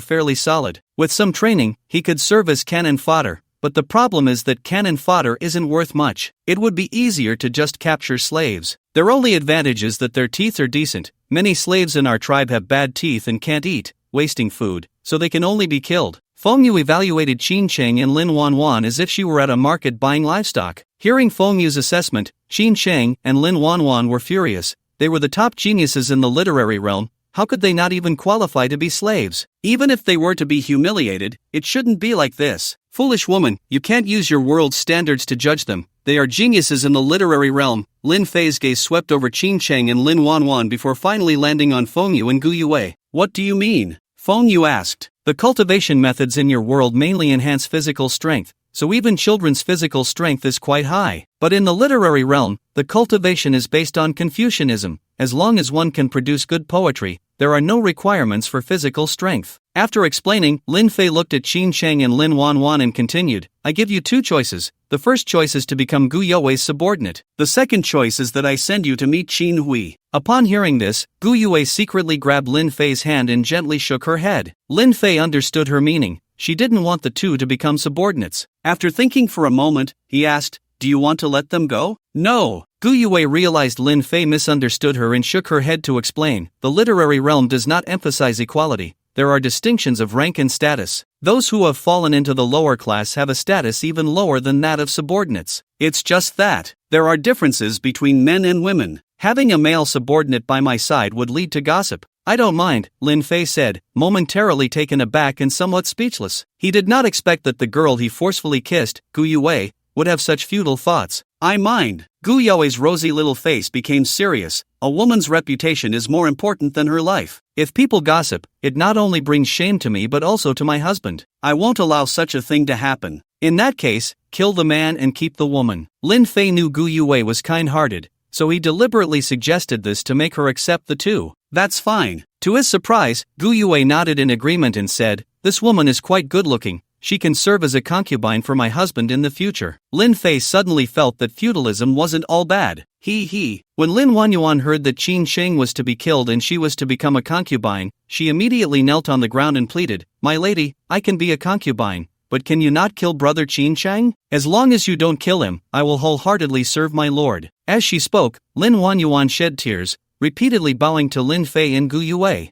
fairly solid. With some training, he could serve as cannon fodder, but the problem is that cannon fodder isn't worth much. It would be easier to just capture slaves. Their only advantage is that their teeth are decent. Many slaves in our tribe have bad teeth and can't eat, wasting food, so they can only be killed. Feng Yu evaluated Qin Cheng and Lin Wanwan as if she were at a market buying livestock. Hearing Feng Yu's assessment, Qin Cheng and Lin Wanwan were furious. They were the top geniuses in the literary realm. How could they not even qualify to be slaves? Even if they were to be humiliated, it shouldn't be like this. Foolish woman, you can't use your world's standards to judge them. They are geniuses in the literary realm. Lin Fei's gaze swept over Qin Cheng and Lin Wanwan before finally landing on Feng Yu and Gu Yue. What do you mean? Feng Yu asked. The cultivation methods in your world mainly enhance physical strength, so even children's physical strength is quite high. But in the literary realm, the cultivation is based on Confucianism. As long as one can produce good poetry, there are no requirements for physical strength. After explaining, Lin Fei looked at Qin Cheng and Lin Wanwan and continued, I give you two choices. The first choice is to become Gu You's subordinate. The second choice is that I send you to meet Qin Hui. Upon hearing this, Gu Yue secretly grabbed Lin Fei's hand and gently shook her head. Lin Fei understood her meaning. She didn't want the two to become subordinates. After thinking for a moment, he asked, do you want to let them go? No. Gu Yue realized Lin Fei misunderstood her and shook her head to explain, the literary realm does not emphasize equality. There are distinctions of rank and status. Those who have fallen into the lower class have a status even lower than that of subordinates. It's just that there are differences between men and women. Having a male subordinate by my side would lead to gossip. I don't mind, Lin Fei said, momentarily taken aback and somewhat speechless. He did not expect that the girl he forcefully kissed, Gu Yue, would have such futile thoughts. I mind. Gu You's rosy little face became serious. A woman's reputation is more important than her life. If people gossip, it not only brings shame to me but also to my husband. I won't allow such a thing to happen. In that case, kill the man and keep the woman. Lin Fei knew Gu Yue was kind-hearted, so he deliberately suggested this to make her accept the two. That's fine. To his surprise, Gu Yue nodded in agreement and said, this woman is quite good-looking. She can serve as a concubine for my husband in the future. Lin Fei suddenly felt that feudalism wasn't all bad. When Lin Wanyuan heard that Qin Cheng was to be killed and she was to become a concubine, she immediately knelt on the ground and pleaded, my lady, I can be a concubine, but can you not kill brother Qin Cheng? As long as you don't kill him, I will wholeheartedly serve my lord. As she spoke, Lin Wanyuan shed tears, repeatedly bowing to Lin Fei and Gu Yue.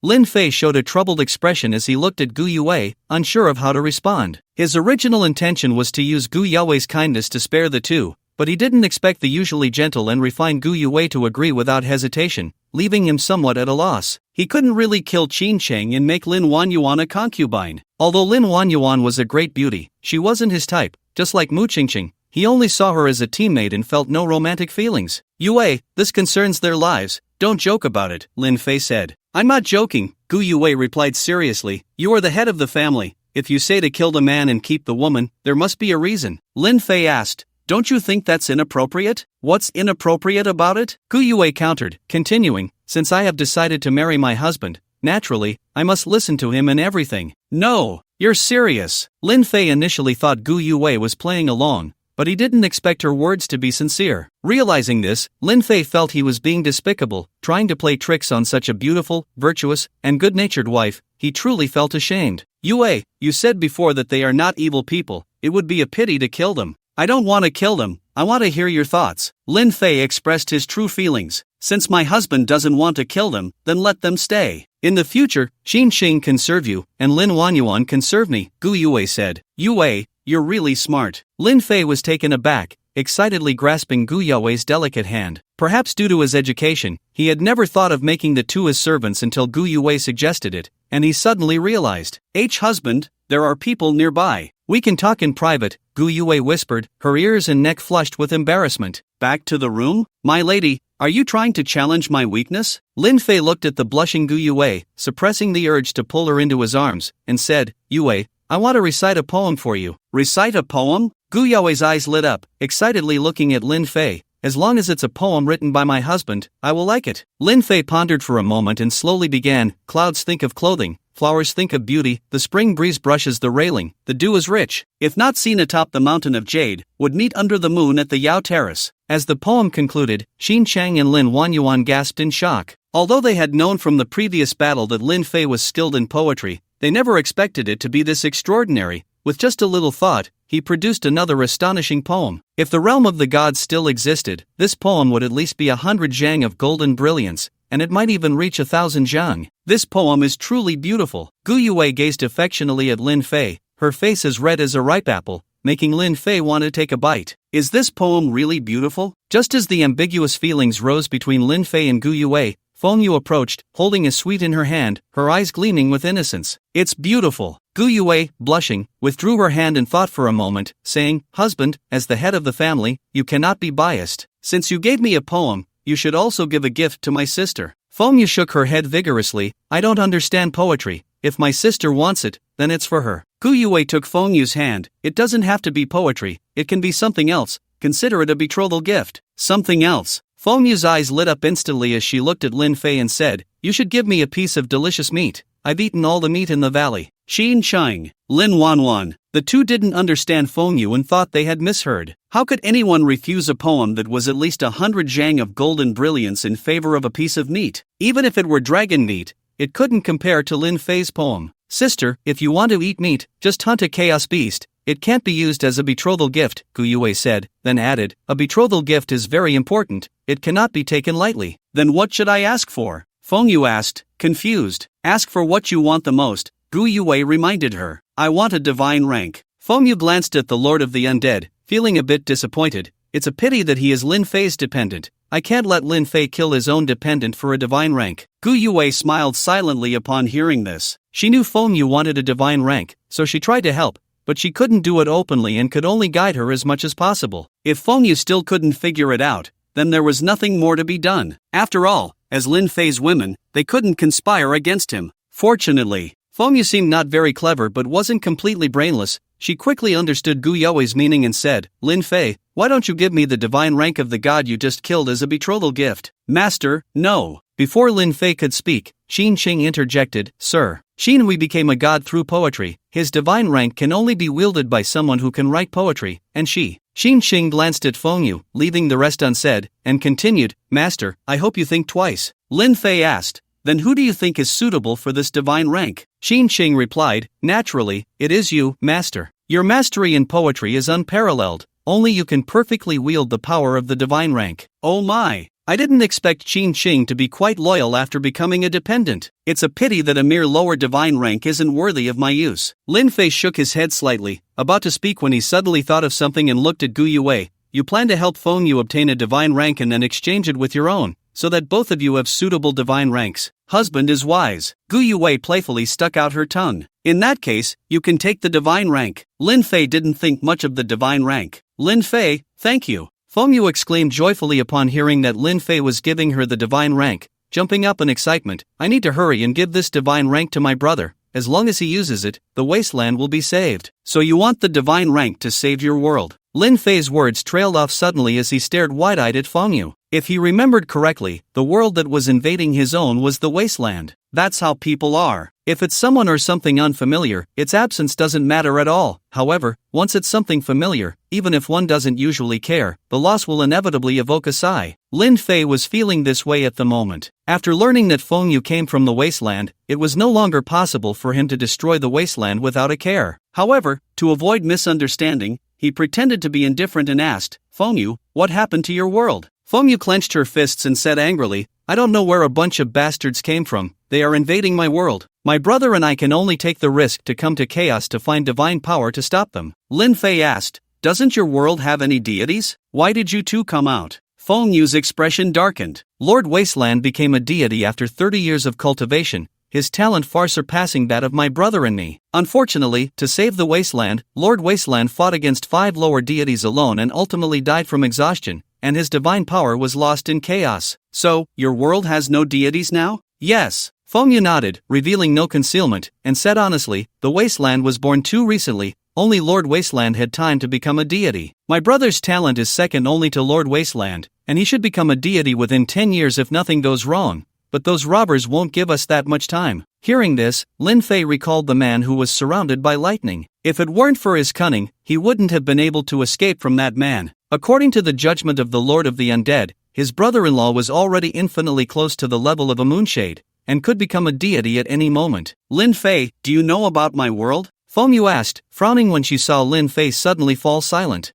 Lin Fei showed a troubled expression as he looked at Gu Yue, unsure of how to respond. His original intention was to use Gu Yue's kindness to spare the two, but he didn't expect the usually gentle and refined Gu Yue to agree without hesitation, leaving him somewhat at a loss. He couldn't really kill Qin Cheng and make Lin Wanyuan a concubine. Although Lin Wanyuan was a great beauty, she wasn't his type, just like Mu Qingqing. He only saw her as a teammate and felt no romantic feelings. Yue, this concerns their lives. Don't joke about it, Lin Fei said. I'm not joking, Gu Yue replied seriously. You are the head of the family. If you say to kill the man and keep the woman, there must be a reason. Lin Fei asked, don't you think that's inappropriate? What's inappropriate about it? Gu Yue countered, continuing, since I have decided to marry my husband, naturally, I must listen to him in everything. No, you're serious. Lin Fei initially thought Gu Yue was playing along, but he didn't expect her words to be sincere. Realizing this, Lin Fei felt he was being despicable, trying to play tricks on such a beautiful, virtuous, and good-natured wife. He truly felt ashamed. Yue, you said before that they are not evil people. It would be a pity to kill them. I don't want to kill them. I want to hear your thoughts. Lin Fei expressed his true feelings. Since my husband doesn't want to kill them, then let them stay. In the future, Qin Cheng can serve you, and Lin Wanyuan can serve me, Gu Yue said. Yue, you're really smart. Lin Fei was taken aback, excitedly grasping Gu Yue's delicate hand. Perhaps due to his education, he had never thought of making the two his servants until Gu Yue suggested it, and he suddenly realized, husband, there are people nearby. We can talk in private, Gu Yue whispered, her ears and neck flushed with embarrassment. Back to the room? My lady, are you trying to challenge my weakness? Lin Fei looked at the blushing Gu Yue, suppressing the urge to pull her into his arms, and said, Yue, I want to recite a poem for you. Recite a poem? Gu Yue's eyes lit up, excitedly looking at Lin Fei. As long as it's a poem written by my husband, I will like it. Lin Fei pondered for a moment and slowly began, clouds think of clothing, flowers think of beauty, the spring breeze brushes the railing, the dew is rich. If not seen atop the mountain of jade, would meet under the moon at the Yao Terrace. As the poem concluded, Qin Cheng and Lin Wanyuan gasped in shock. Although they had known from the previous battle that Lin Fei was skilled in poetry, they never expected it to be this extraordinary. With just a little thought, he produced another astonishing poem. If the realm of the gods still existed, this poem would at least be 100 zhang of golden brilliance, and it might even reach 1,000 zhang. This poem is truly beautiful. Gu Yue gazed affectionately at Lin Fei, her face as red as a ripe apple, making Lin Fei want to take a bite. Is this poem really beautiful? Just as the ambiguous feelings rose between Lin Fei and Gu Yue, Feng Yu approached, holding a sweet in her hand, her eyes gleaming with innocence. It's beautiful. Gu Yue, blushing, withdrew her hand and thought for a moment, saying, "Husband, as the head of the family, you cannot be biased. Since you gave me a poem, you should also give a gift to my sister." Feng Yu shook her head vigorously. "I don't understand poetry. If my sister wants it, then it's for her." Gu Yue took Feng Yu's hand. "It doesn't have to be poetry, it can be something else. Consider it a betrothal gift." "Something else?" Feng Yu's eyes lit up instantly as she looked at Lin Fei and said, "You should give me a piece of delicious meat. I've eaten all the meat in the valley." Xin Chang, Lin Wanwan. The two didn't understand Feng Yu and thought they had misheard. How could anyone refuse a poem that was at least 100 zhang of golden brilliance in favor of a piece of meat? Even if it were dragon meat, it couldn't compare to Lin Fei's poem. "Sister, if you want to eat meat, just hunt a chaos beast. It can't be used as a betrothal gift," Gu Yue said, then added, "A betrothal gift is very important, it cannot be taken lightly." "Then what should I ask for?" Feng Yu asked, confused. "Ask for what you want the most," Gu Yue reminded her. "I want a divine rank." Feng Yu glanced at the Lord of the Undead, feeling a bit disappointed. It's a pity that he is Lin Fei's dependent. I can't let Lin Fei kill his own dependent for a divine rank. Gu Yue smiled silently upon hearing this. She knew Feng Yu wanted a divine rank, so she tried to help, but she couldn't do it openly and could only guide her as much as possible. If Feng Yu still couldn't figure it out, then there was nothing more to be done. After all, as Lin Fei's women, they couldn't conspire against him. Fortunately, Feng Yu seemed not very clever but wasn't completely brainless. She quickly understood Gu Yue's meaning and said, "Lin Fei, why don't you give me the divine rank of the god you just killed as a betrothal gift?" "Master, no." Before Lin Fei could speak, Xin Qing interjected, "Sir, Xin Hui became a god through poetry. His divine rank can only be wielded by someone who can write poetry, and she." Xin Qing glanced at Feng Yu, leaving the rest unsaid, and continued, "Master, I hope you think twice." Lin Fei asked, "Then who do you think is suitable for this divine rank?" Xin Qing replied, "Naturally, it is you, Master. Your mastery in poetry is unparalleled. Only you can perfectly wield the power of the divine rank." "Oh my! I didn't expect Xin Qing to be quite loyal after becoming a dependent. It's a pity that a mere lower divine rank isn't worthy of my use." Lin Fei shook his head slightly, about to speak when he suddenly thought of something and looked at Gu Yue. "You plan to help Feng Yu obtain a divine rank and then exchange it with your own, so that both of you have suitable divine ranks. Husband is wise." Gu Yue playfully stuck out her tongue. "In that case, you can take the divine rank." Lin Fei didn't think much of the divine rank. "Lin Fei, thank you." Feng Yu exclaimed joyfully upon hearing that Lin Fei was giving her the divine rank, jumping up in excitement. "I need to hurry and give this divine rank to my brother. As long as he uses it, the wasteland will be saved." "So you want the divine rank to save your world?" Lin Fei's words trailed off suddenly as he stared wide-eyed at Feng Yu. If he remembered correctly, the world that was invading his own was the wasteland. That's how people are. If it's someone or something unfamiliar, its absence doesn't matter at all. However, once it's something familiar, even if one doesn't usually care, the loss will inevitably evoke a sigh. Lin Fei was feeling this way at the moment. After learning that Feng Yu came from the wasteland, it was no longer possible for him to destroy the wasteland without a care. However, to avoid misunderstanding, he pretended to be indifferent and asked, "Feng Yu, what happened to your world?" Feng Yu clenched her fists and said angrily, "I don't know where a bunch of bastards came from. They are invading my world. My brother and I can only take the risk to come to chaos to find divine power to stop them." Lin Fei asked, "Doesn't your world have any deities? Why did you two come out?" Feng Yu's expression darkened. "Lord Wasteland became a deity after 30 years of cultivation, his talent far surpassing that of my brother and me. Unfortunately, to save the wasteland, Lord Wasteland fought against 5 lower deities alone and ultimately died from exhaustion, and his divine power was lost in chaos." "So, your world has no deities now?" "Yes." Feng Yu nodded, revealing no concealment, and said honestly, "The wasteland was born too recently, only Lord Wasteland had time to become a deity. My brother's talent is second only to Lord Wasteland, and he should become a deity within 10 years if nothing goes wrong. But those robbers won't give us that much time." Hearing this, Lin Fei recalled the man who was surrounded by lightning. If it weren't for his cunning, he wouldn't have been able to escape from that man. According to the judgment of the Lord of the Undead, his brother-in-law was already infinitely close to the level of a moonshade, and could become a deity at any moment. "Lin Fei, do you know about my world?" Feng Yu asked, frowning when she saw Lin Fei suddenly fall silent.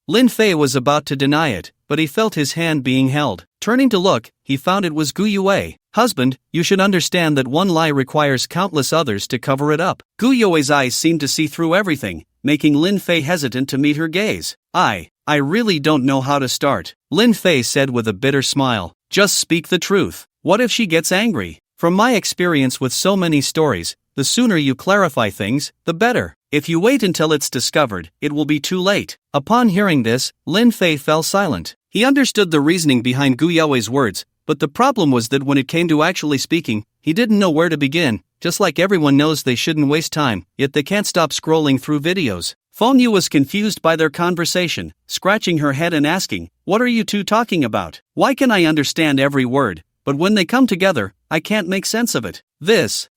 Lin Fei was about to deny it, but he felt his hand being held. Turning to look, he found it was Gu Yue. "Husband, you should understand that one lie requires countless others to cover it up." Gu Yue's eyes seemed to see through everything, making Lin Fei hesitant to meet her gaze. I really don't know how to start," Lin Fei said with a bitter smile. "Just speak the truth. What if she gets angry? From my experience with so many stories, the sooner you clarify things, the better. If you wait until it's discovered, it will be too late. Upon hearing this, Lin Fei fell silent. He understood the reasoning behind Gu Yaowei's words, but the problem was that when it came to actually speaking, he didn't know where to begin. Just like everyone knows they shouldn't waste time, yet they can't stop scrolling through videos. Feng Yu was confused by their conversation, scratching her head and asking, "What are you two talking about? Why can I understand every word, but when they come together, I can't make sense of it?"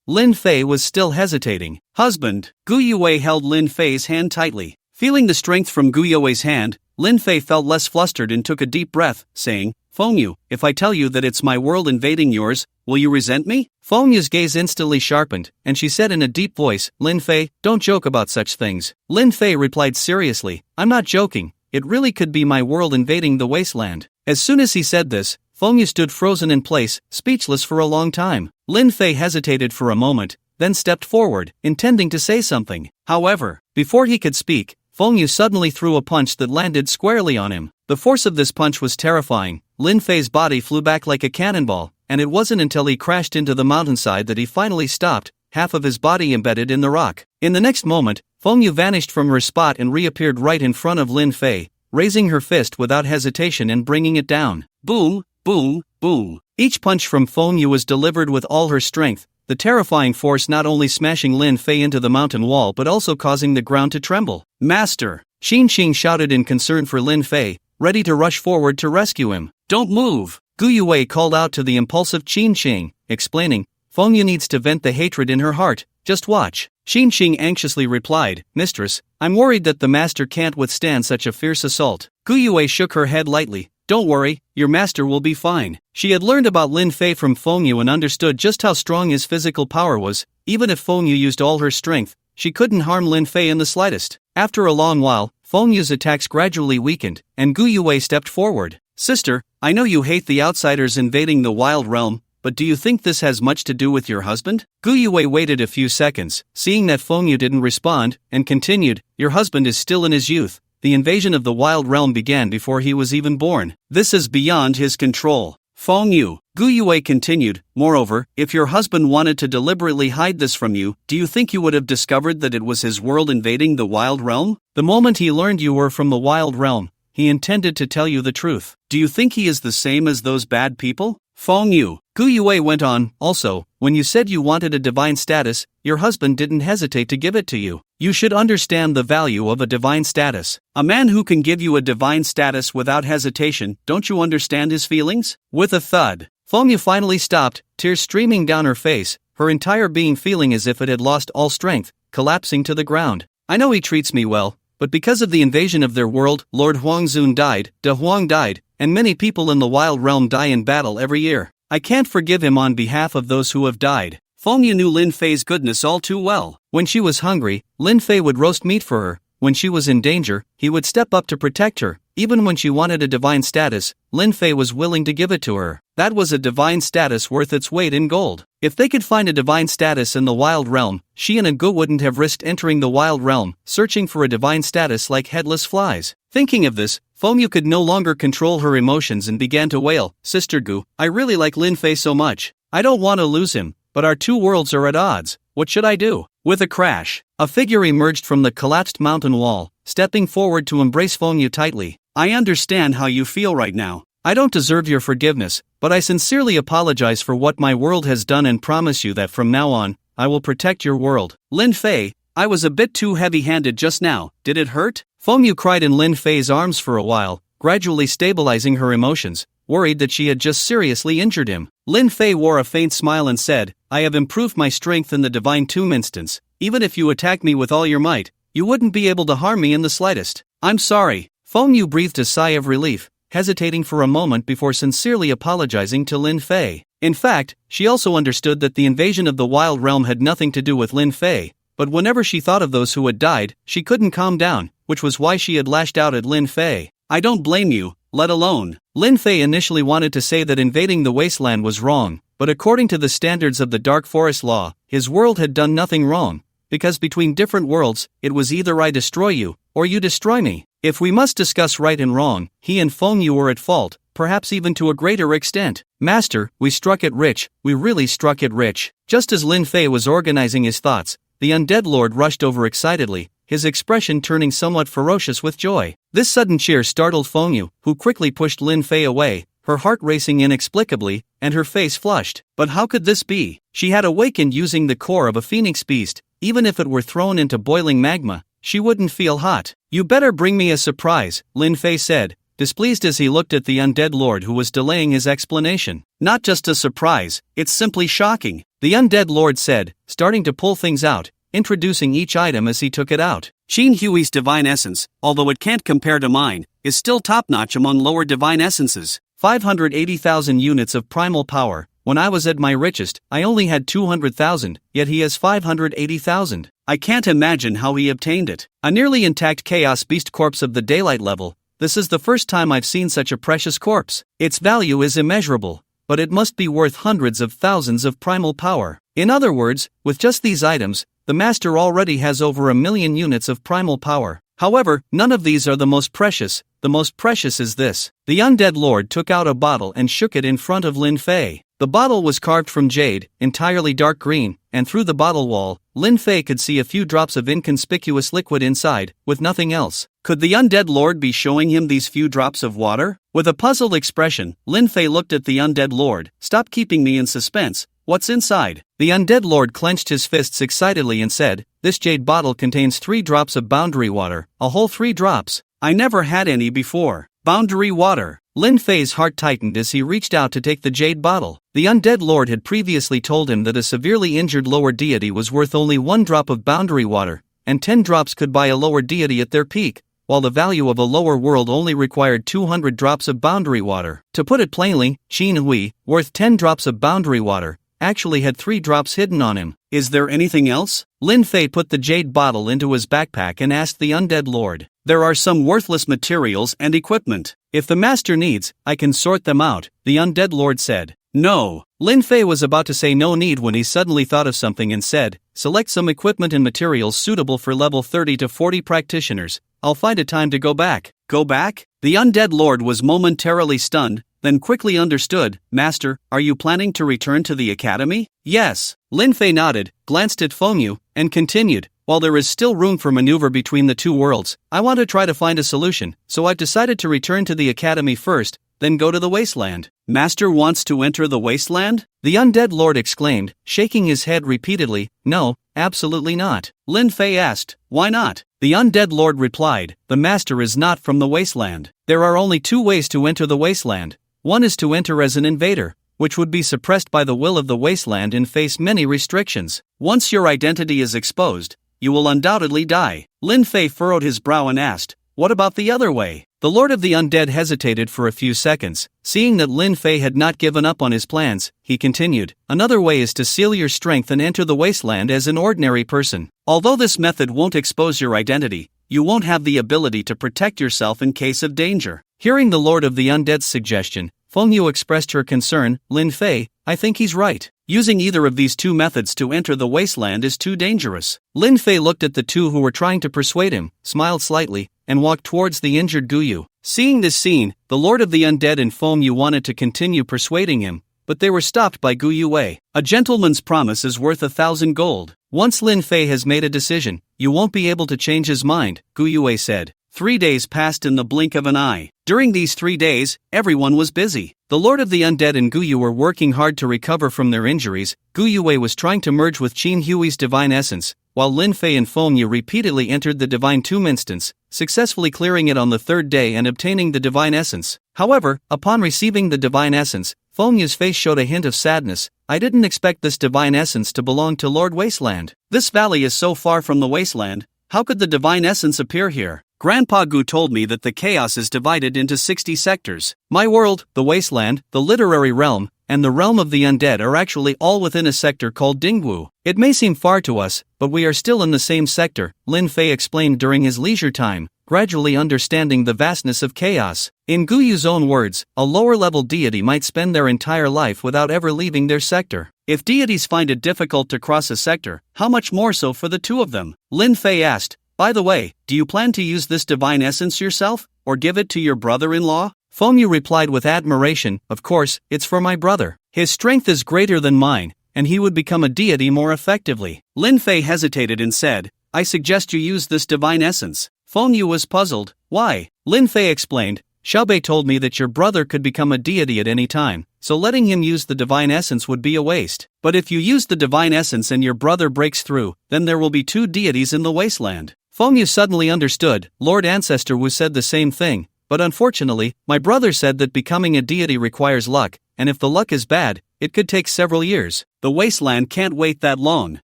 Lin Fei was still hesitating. "Husband." Gu Yue held Lin Fei's hand tightly. Feeling the strength from Gu Yue's hand, Lin Fei felt less flustered and took a deep breath, saying, "Feng Yu, if I tell you that it's my world invading yours, will you resent me?" Feng Yu's gaze instantly sharpened, and she said in a deep voice, "Lin Fei, don't joke about such things." Lin Fei replied seriously, "I'm not joking, it really could be my world invading the wasteland." As soon as he said this, Feng Yu stood frozen in place, speechless for a long time. Lin Fei hesitated for a moment, then stepped forward, intending to say something. However, before he could speak, Feng Yu suddenly threw a punch that landed squarely on him. The force of this punch was terrifying. Lin Fei's body flew back like a cannonball, and it wasn't until he crashed into the mountainside that he finally stopped, half of his body embedded in the rock. In the next moment, Feng Yu vanished from her spot and reappeared right in front of Lin Fei, raising her fist without hesitation and bringing it down. Boom, boom, boom. Each punch from Feng Yu was delivered with all her strength, the terrifying force not only smashing Lin Fei into the mountain wall but also causing the ground to tremble. "Master!" Xin Xing shouted in concern for Lin Fei, ready to rush forward to rescue him. "Don't move!" Gu Yue called out to the impulsive Xin Xing, explaining, "Feng Yu needs to vent the hatred in her heart, just watch." Xin Xing anxiously replied, "Mistress, I'm worried that the master can't withstand such a fierce assault." Gu Yue shook her head lightly. "Don't worry, your master will be fine." She had learned about Lin Fei from Feng Yu and understood just how strong his physical power was. Even if Feng Yu used all her strength, she couldn't harm Lin Fei in the slightest. After a long while, Feng Yu's attacks gradually weakened, and Gu Yue stepped forward. "Sister, I know you hate the outsiders invading the wild realm, but do you think this has much to do with your husband?" Gu Yue waited a few seconds, seeing that Feng Yu didn't respond, and continued, "Your husband is still in his youth. The invasion of the wild realm began before he was even born. This is beyond his control." Feng Yu. Gu Yue continued, "Moreover, if your husband wanted to deliberately hide this from you, do you think you would have discovered that it was his world invading the wild realm? The moment he learned you were from the wild realm, he intended to tell you the truth. Do you think he is the same as those bad people?" Feng Yu. Gu Yue went on, "Also, when you said you wanted a divine status, your husband didn't hesitate to give it to you. You should understand the value of a divine status. A man who can give you a divine status without hesitation, don't you understand his feelings?" With a thud, Feng Yu finally stopped, tears streaming down her face, her entire being feeling as if it had lost all strength, collapsing to the ground. "I know he treats me well, but because of the invasion of their world, Lord Huangzun died, De Huang died, and many people in the wild realm die in battle every year. I can't forgive him on behalf of those who have died." Feng Yu knew Lin Fei's goodness all too well. When she was hungry, Lin Fei would roast meat for her. When she was in danger, he would step up to protect her. Even when she wanted a divine status, Lin Fei was willing to give it to her. That was a divine status worth its weight in gold. If they could find a divine status in the wild realm, she and Gu wouldn't have risked entering the wild realm, searching for a divine status like headless flies. Thinking of this, Feng Yu could no longer control her emotions and began to wail, "Sister Gu, I really like Lin Fei so much. I don't want to lose him, but our two worlds are at odds. What should I do?" With a crash, a figure emerged from the collapsed mountain wall, stepping forward to embrace Feng Yu tightly. "I understand how you feel right now. I don't deserve your forgiveness, but I sincerely apologize for what my world has done and promise you that from now on, I will protect your world." "Lin Fei, I was a bit too heavy-handed just now, did it hurt?" Feng Yu cried in Lin Fei's arms for a while, gradually stabilizing her emotions, worried that she had just seriously injured him. Lin Fei wore a faint smile and said, "I have improved my strength in the Divine Tomb instance. Even if you attack me with all your might, you wouldn't be able to harm me in the slightest. I'm sorry." Feng Yu breathed a sigh of relief, hesitating for a moment before sincerely apologizing to Lin Fei. In fact, she also understood that the invasion of the wild realm had nothing to do with Lin Fei, but whenever she thought of those who had died, she couldn't calm down, which was why she had lashed out at Lin Fei. "I don't blame you, let alone." Lin Fei initially wanted to say that invading the wasteland was wrong, but according to the standards of the Dark Forest law, his world had done nothing wrong, because between different worlds, it was either I destroy you, or you destroy me. If we must discuss right and wrong, he and Feng Yu were at fault. perhaps even to a greater extent. Master, we struck it rich, we really struck it rich. Just as Lin Fei was organizing his thoughts, the undead lord rushed over excitedly, his expression turning somewhat ferocious with joy. This sudden cheer startled Fengyu, who quickly pushed Lin Fei away, her heart racing inexplicably, and her face flushed. But how could this be? She had awakened using the core of a phoenix beast. Even if it were thrown into boiling magma, she wouldn't feel hot. You better bring me a surprise, Lin Fei said, displeased as he looked at the undead lord who was delaying his explanation. Not just a surprise, it's simply shocking, the undead lord said, starting to pull things out, introducing each item as he took it out. Qin Hui's divine essence, although it can't compare to mine, is still top-notch among lower divine essences. 580,000 units of primal power. When I was at my richest, I only had 200,000, yet he has 580,000. I can't imagine how he obtained it. A nearly intact chaos beast corpse of the daylight level. This is the first time I've seen such a precious corpse. Its value is immeasurable, but it must be worth hundreds of thousands of primal power. In other words, with just these items, the master already has over 1 million units of primal power. However, none of these are the most precious. The most precious is this. The undead lord took out a bottle and shook it in front of Lin Fei. The bottle was carved from jade, entirely dark green, and through the bottle wall, Lin Fei could see a few drops of inconspicuous liquid inside, with nothing else. Could the undead lord be showing him these few drops of water? With a puzzled expression, Lin Fei looked at the undead lord. Stop keeping me in suspense. What's inside? The undead lord clenched his fists excitedly and said, this jade bottle contains 3 drops of boundary water, a whole 3 drops. I never had any before. Boundary water. Lin Fei's heart tightened as he reached out to take the jade bottle. The undead lord had previously told him that a severely injured lower deity was worth only 1 drop of boundary water, and 10 drops could buy a lower deity at their peak, while the value of a lower world only required 200 drops of boundary water. To put it plainly, Qin Hui, worth 10 drops of boundary water, actually had 3 drops hidden on him. Is there anything else? Lin Fei put the jade bottle into his backpack and asked the undead lord. There are some worthless materials and equipment. If the master needs, I can sort them out, the undead lord said. No. Lin Fei was about to say no need when he suddenly thought of something and said, select some equipment and materials suitable for level 30 to 40 practitioners. I'll find a time to go back. Go back? The undead lord was momentarily stunned, then quickly understood. Master, are you planning to return to the academy? Yes. Lin Fei nodded, glanced at Fengyu, and continued. While there is still room for maneuver between the 2 worlds, I want to try to find a solution, so I've decided to return to the academy first, then go to the wasteland. Master wants to enter the wasteland? The undead lord exclaimed, shaking his head repeatedly. No, absolutely not. Lin Fei asked, why not? The undead lord replied, the master is not from the wasteland. There are only 2 ways to enter the wasteland. One is to enter as an invader, which would be suppressed by the will of the wasteland and face many restrictions. Once your identity is exposed, you will undoubtedly die. Lin Fei furrowed his brow and asked, what about the other way? The Lord of the Undead hesitated for a few seconds. Seeing that Lin Fei had not given up on his plans, he continued, another way is to seal your strength and enter the wasteland as an ordinary person. Although this method won't expose your identity, you won't have the ability to protect yourself in case of danger. Hearing the Lord of the Undead's suggestion, Fengyu expressed her concern. Lin Fei, I think he's right. Using either of these 2 methods to enter the wasteland is too dangerous. Lin Fei looked at the 2 who were trying to persuade him, smiled slightly, and walked towards the injured Guyu. Seeing this scene, the Lord of the Undead and Fengyu wanted to continue persuading him, but they were stopped by Guyu Wei. A gentleman's promise is worth 1,000 gold. Once Lin Fei has made a decision, you won't be able to change his mind, Guyu Wei said. 3 days passed in the blink of an eye. During these 3 days, everyone was busy. The Lord of the Undead and Guyu were working hard to recover from their injuries. Guyu Wei was trying to merge with Qin Hui's divine essence, while Lin Fei and Fengyu repeatedly entered the divine tomb instance, successfully clearing it on the 3rd day and obtaining the divine essence. However, upon receiving the divine essence, Fengyu's face showed a hint of sadness. I didn't expect this divine essence to belong to Lord Wasteland. This valley is so far from the wasteland. How could the divine essence appear here? Grandpa Gu told me that the chaos is divided into 60 sectors. My world, the wasteland, the literary realm, and the realm of the undead are actually all within a sector called Dingwu. It may seem far to us, but we are still in the same sector, Lin Fei explained during his leisure time, gradually understanding the vastness of chaos. In Guyu's own words, a lower-level deity might spend their entire life without ever leaving their sector. If deities find it difficult to cross a sector, how much more so for the 2 of them? Lin Fei asked. By the way, do you plan to use this divine essence yourself, or give it to your brother-in-law? Feng Yu replied with admiration, "Of course, it's for my brother. His strength is greater than mine, and he would become a deity more effectively." Lin Fei hesitated and said, "I suggest you use this divine essence." Feng Yu was puzzled. "Why?" Lin Fei explained, "Xiaobei told me that your brother could become a deity at any time, so letting him use the divine essence would be a waste. But if you use the divine essence and your brother breaks through, then there will be two deities in the wasteland." Feng Yu suddenly understood. Lord Ancestor Wu said the same thing, but unfortunately, my brother said that becoming a deity requires luck, and if the luck is bad, it could take several years. The wasteland can't wait that long.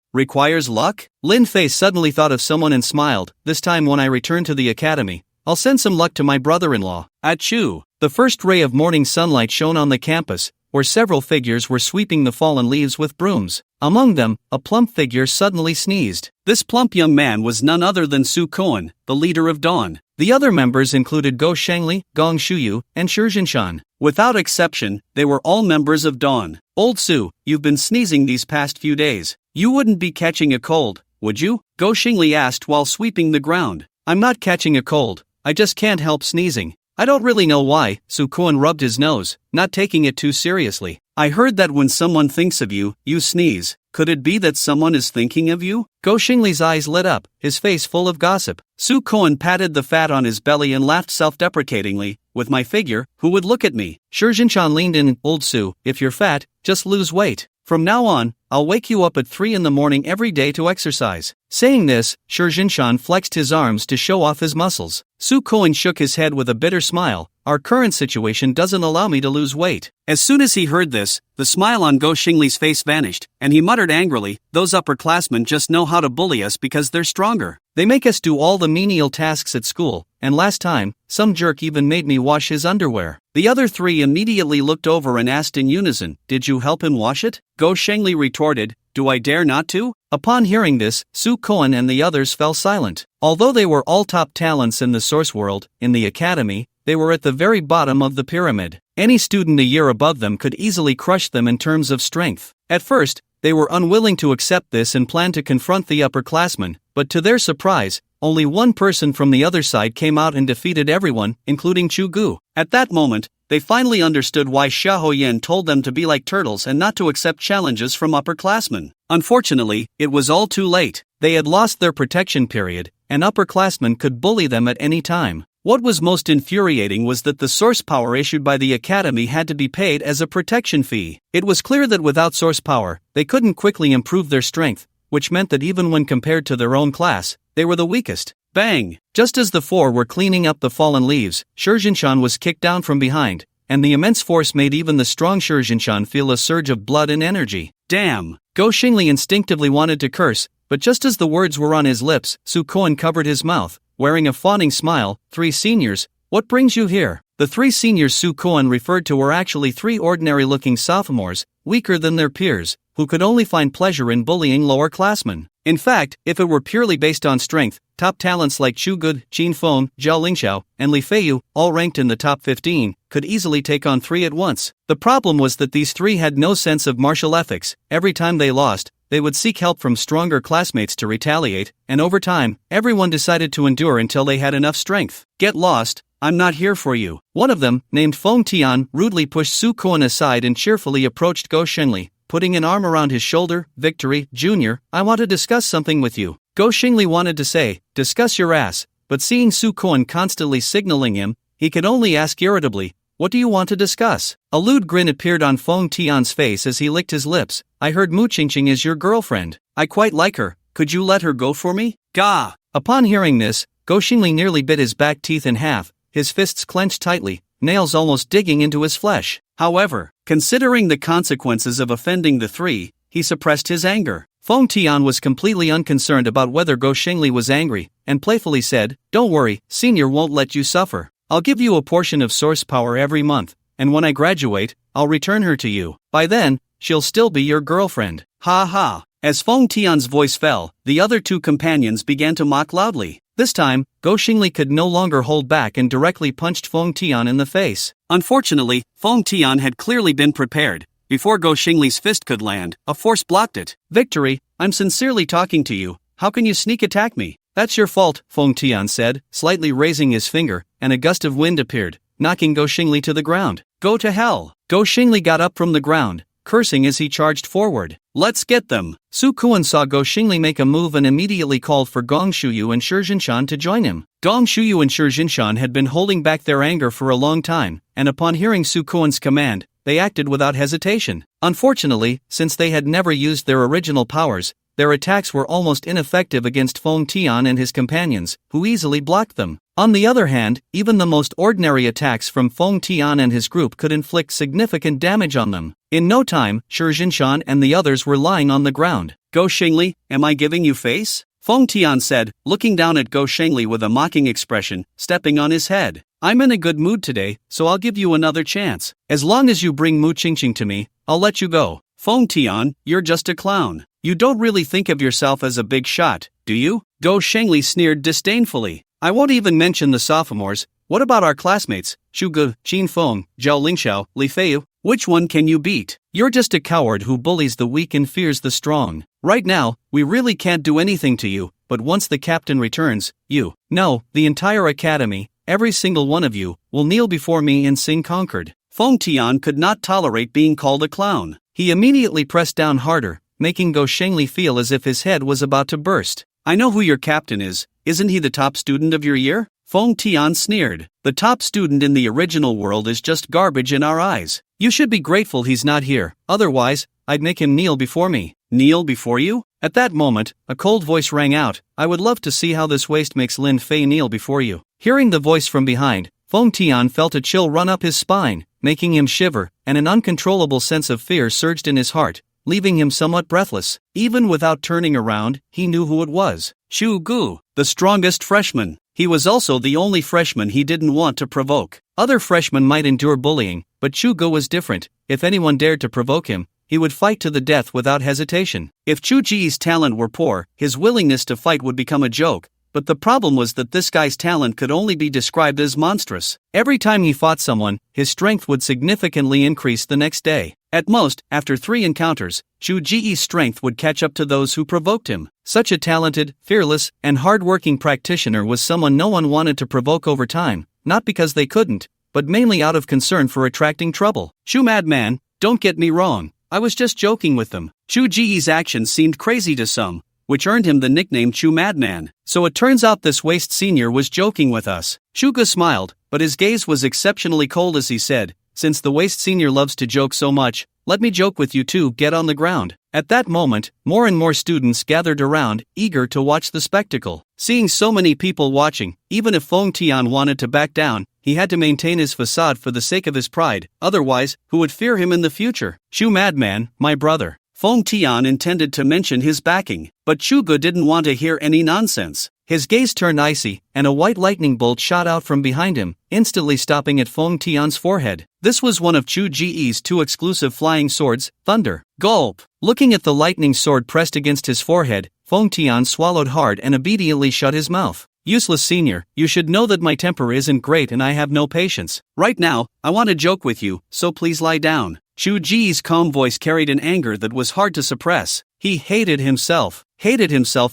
Requires luck? Lin Fei suddenly thought of someone and smiled. "This time when I return to the academy, I'll send some luck to my brother-in-law." Achoo! The first ray of morning sunlight shone on the campus, where several figures were sweeping the fallen leaves with brooms. Among them, a plump figure suddenly sneezed. This plump young man was none other than Su Koan, the leader of Dawn. The other members included Go Shengli, Gong Shuyu, and Shi Jinshan. Without exception, they were all members of Dawn. "Old Su, you've been sneezing these past few days. You wouldn't be catching a cold, would you?" Go Shengli asked while sweeping the ground. "I'm not catching a cold, I just can't help sneezing. I don't really know why." Su Koan rubbed his nose, not taking it too seriously. "I heard that when someone thinks of you, you sneeze. Could it be that someone is thinking of you?" Go Shingli's eyes lit up, his face full of gossip. Su Koan patted the fat on his belly and laughed self-deprecatingly. "With my figure, who would look at me?" Shi Jinshan leaned in. "Old Su, if you're fat, just lose weight. From now on, I'll wake you up at 3 in the morning every day to exercise." Saying this, Shi Jinshan flexed his arms to show off his muscles. Su Koan shook his head with a bitter smile. "Our current situation doesn't allow me to lose weight." As soon as he heard this, the smile on Go Shingli's face vanished, and he muttered angrily, "Those upperclassmen just know how to bully us because they're stronger. They make us do all the menial tasks at school, and last time, some jerk even made me wash his underwear." The other three immediately looked over and asked in unison, "Did you help him wash it?" Go Shengli retorted, "Do I dare not to?" Upon hearing this, Su Koan and the others fell silent. Although they were all top talents in the source world, in the academy, they were at the very bottom of the pyramid. Any student a year above them could easily crush them in terms of strength. At first, they were unwilling to accept this and planned to confront the upperclassmen, but to their surprise, only one person from the other side came out and defeated everyone, including Chu Gu. At that moment, they finally understood why Xiahou Yan told them to be like turtles and not to accept challenges from upperclassmen. Unfortunately, it was all too late. They had lost their protection period, and upperclassmen could bully them at any time. What was most infuriating was that the source power issued by the academy had to be paid as a protection fee. It was clear that without source power, they couldn't quickly improve their strength, which meant that even when compared to their own class, they were the weakest. Bang! Just as the four were cleaning up the fallen leaves, Shi Jinshan was kicked down from behind, and the immense force made even the strong Shi Jinshan feel a surge of blood and energy. Damn! Go Shingli instinctively wanted to curse, but just as the words were on his lips, Su Koan covered his mouth, wearing a fawning smile. "Three seniors, what brings you here?" The three seniors Su Koan referred to were actually three ordinary-looking sophomores, weaker than their peers, who could only find pleasure in bullying lower-classmen. In fact, if it were purely based on strength, top talents like Chu Gud, Jin Feng, Zhao Lingxiao, and Li Feiyu, all ranked in the top 15, could easily take on three at once. The problem was that these three had no sense of martial ethics. Every time they lost, they would seek help from stronger classmates to retaliate, and over time, everyone decided to endure until they had enough strength. "Get lost, I'm not here for you." One of them, named Feng Tian, rudely pushed Su Koan aside and cheerfully approached Go Shengli, putting an arm around his shoulder. "Victory, Junior, I want to discuss something with you." Go Shengli wanted to say, "Discuss your ass," but seeing Su Koan constantly signaling him, he could only ask irritably, "What do you want to discuss?" A lewd grin appeared on Feng Tian's face as he licked his lips. "I heard Mu Qingqing is your girlfriend. I quite like her. Could you let her go for me?" Gah! Upon hearing this, Go Shengli nearly bit his back teeth in half, his fists clenched tightly, nails almost digging into his flesh. However, considering the consequences of offending the three, he suppressed his anger. Feng Tian was completely unconcerned about whether Go Shengli was angry, and playfully said, "Don't worry, Senior won't let you suffer. I'll give you a portion of source power every month, and when I graduate, I'll return her to you. By then, she'll still be your girlfriend." Ha ha! As Feng Tian's voice fell, the other two companions began to mock loudly. This time, Go Shengli could no longer hold back and directly punched Feng Tian in the face. Unfortunately, Feng Tian had clearly been prepared. Before Go Shingli's fist could land, a force blocked it. "Victory, I'm sincerely talking to you. How can you sneak attack me?" "That's your fault," Feng Tian said, slightly raising his finger, and a gust of wind appeared. knocking Go Xingli to the ground. Go to hell! Go Xingli got up from the ground, cursing as he charged forward. Let's get them! Su Kuan saw Go Xingli make a move and immediately called for Gong Shuyu and Shi Jinshan to join him. Gong Shuyu and Shi Jinshan had been holding back their anger for a long time, and upon hearing Su Kuan's command, they acted without hesitation. Unfortunately, since they had never used their original powers, their attacks were almost ineffective against Feng Tian and his companions, who easily blocked them. On the other hand, even the most ordinary attacks from Feng Tian and his group could inflict significant damage on them. In no time, Shi Jinshan and the others were lying on the ground. Go Xingli, am I giving you face? Feng Tian said, looking down at Go Xingli with a mocking expression, stepping on his head. I'm in a good mood today, so I'll give you another chance. As long as you bring Mu Qingqing to me, I'll let you go. Feng Tian, you're just a clown. You don't really think of yourself as a big shot, do you? Go Shengli sneered disdainfully. I won't even mention the sophomores. What about our classmates? Xu Ge, Qin Feng, Zhao Lingxiao, Li Feiyu? Which one can you beat? You're just a coward who bullies the weak and fears the strong. Right now, we really can't do anything to you, but once the captain returns, the entire academy, every single one of you, will kneel before me and sing conquered. Feng Tian could not tolerate being called a clown. He immediately pressed down harder, making Go Shengli feel as if his head was about to burst. I know who your captain is. Isn't he the top student of your year? Feng Tian sneered. The top student in the original world is just garbage in our eyes. You should be grateful he's not here, otherwise, I'd make him kneel before me. Kneel before you? At that moment, a cold voice rang out. I would love to see how this waste makes Lin Fei kneel before you. Hearing the voice from behind, Feng Tian felt a chill run up his spine, making him shiver, and an uncontrollable sense of fear surged in his heart, leaving him somewhat breathless. Even without turning around, he knew who it was. Xu Gu, the strongest freshman. He was also the only freshman he didn't want to provoke. Other freshmen might endure bullying, but Xu Gu was different. If anyone dared to provoke him, he would fight to the death without hesitation. If Chu Ji's talent were poor, his willingness to fight would become a joke. But the problem was that this guy's talent could only be described as monstrous. Every time he fought someone, his strength would significantly increase the next day. At most, after 3 encounters, Chu Ji's strength would catch up to those who provoked him. Such a talented, fearless, and hard-working practitioner was someone no one wanted to provoke over time, not because they couldn't, but mainly out of concern for attracting trouble. Chu Madman, don't get me wrong, I was just joking with them. Chu Ji's actions seemed crazy to some, which earned him the nickname Chu Madman. So it turns out this waste senior was joking with us. Shuga smiled, but his gaze was exceptionally cold as he said, since the waste senior loves to joke so much, let me joke with you too, get on the ground. At that moment, more and more students gathered around, eager to watch the spectacle. Seeing so many people watching, even if Feng Tian wanted to back down, he had to maintain his facade for the sake of his pride, otherwise, who would fear him in the future? Shu Madman, my brother. Feng Tian intended to mention his backing, but Shuge didn't want to hear any nonsense. His gaze turned icy, and a white lightning bolt shot out from behind him, instantly stopping at Feng Tian's forehead. This was one of Chu Ji's 2 exclusive flying swords, Thunder. Gulp! Looking at the lightning sword pressed against his forehead, Feng Tian swallowed hard and obediently shut his mouth. Useless senior, you should know that my temper isn't great and I have no patience. Right now, I want to joke with you, so please lie down. Chu Ji's calm voice carried an anger that was hard to suppress. He hated himself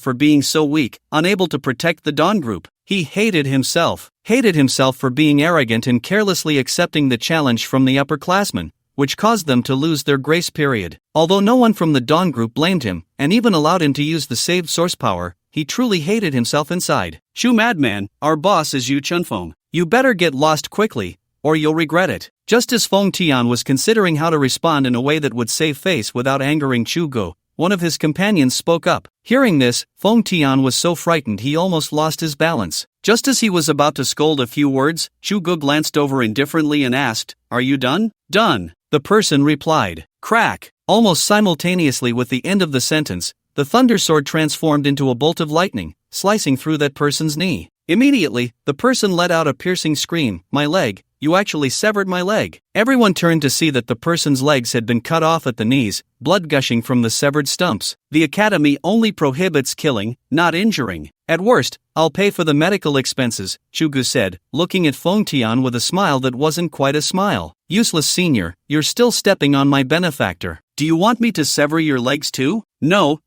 for being so weak, unable to protect the Dawn Group. He hated himself for being arrogant and carelessly accepting the challenge from the upperclassmen, which caused them to lose their grace period. Although no one from the Dawn Group blamed him, and even allowed him to use the saved source power, he truly hated himself inside. Shu Madman, our boss is Yu Chunfeng. You better get lost quickly, or you'll regret it. Just as Feng Tian was considering how to respond in a way that would save face without angering Chu Go, one of his companions spoke up. Hearing this, Feng Tian was so frightened he almost lost his balance. Just as he was about to scold a few words, Chu Go glanced over indifferently and asked, "Are you done?" "Done," the person replied. Crack! Almost simultaneously with the end of the sentence, the thunder sword transformed into a bolt of lightning, slicing through that person's knee. Immediately, the person let out a piercing scream, "My leg! You actually severed my leg." Everyone turned to see that the person's legs had been cut off at the knees, blood gushing from the severed stumps. The academy only prohibits killing, not injuring. At worst, I'll pay for the medical expenses, Chugu said, looking at Feng Tian with a smile that wasn't quite a smile. Useless senior, you're still stepping on my benefactor. Do you want me to sever your legs too? No.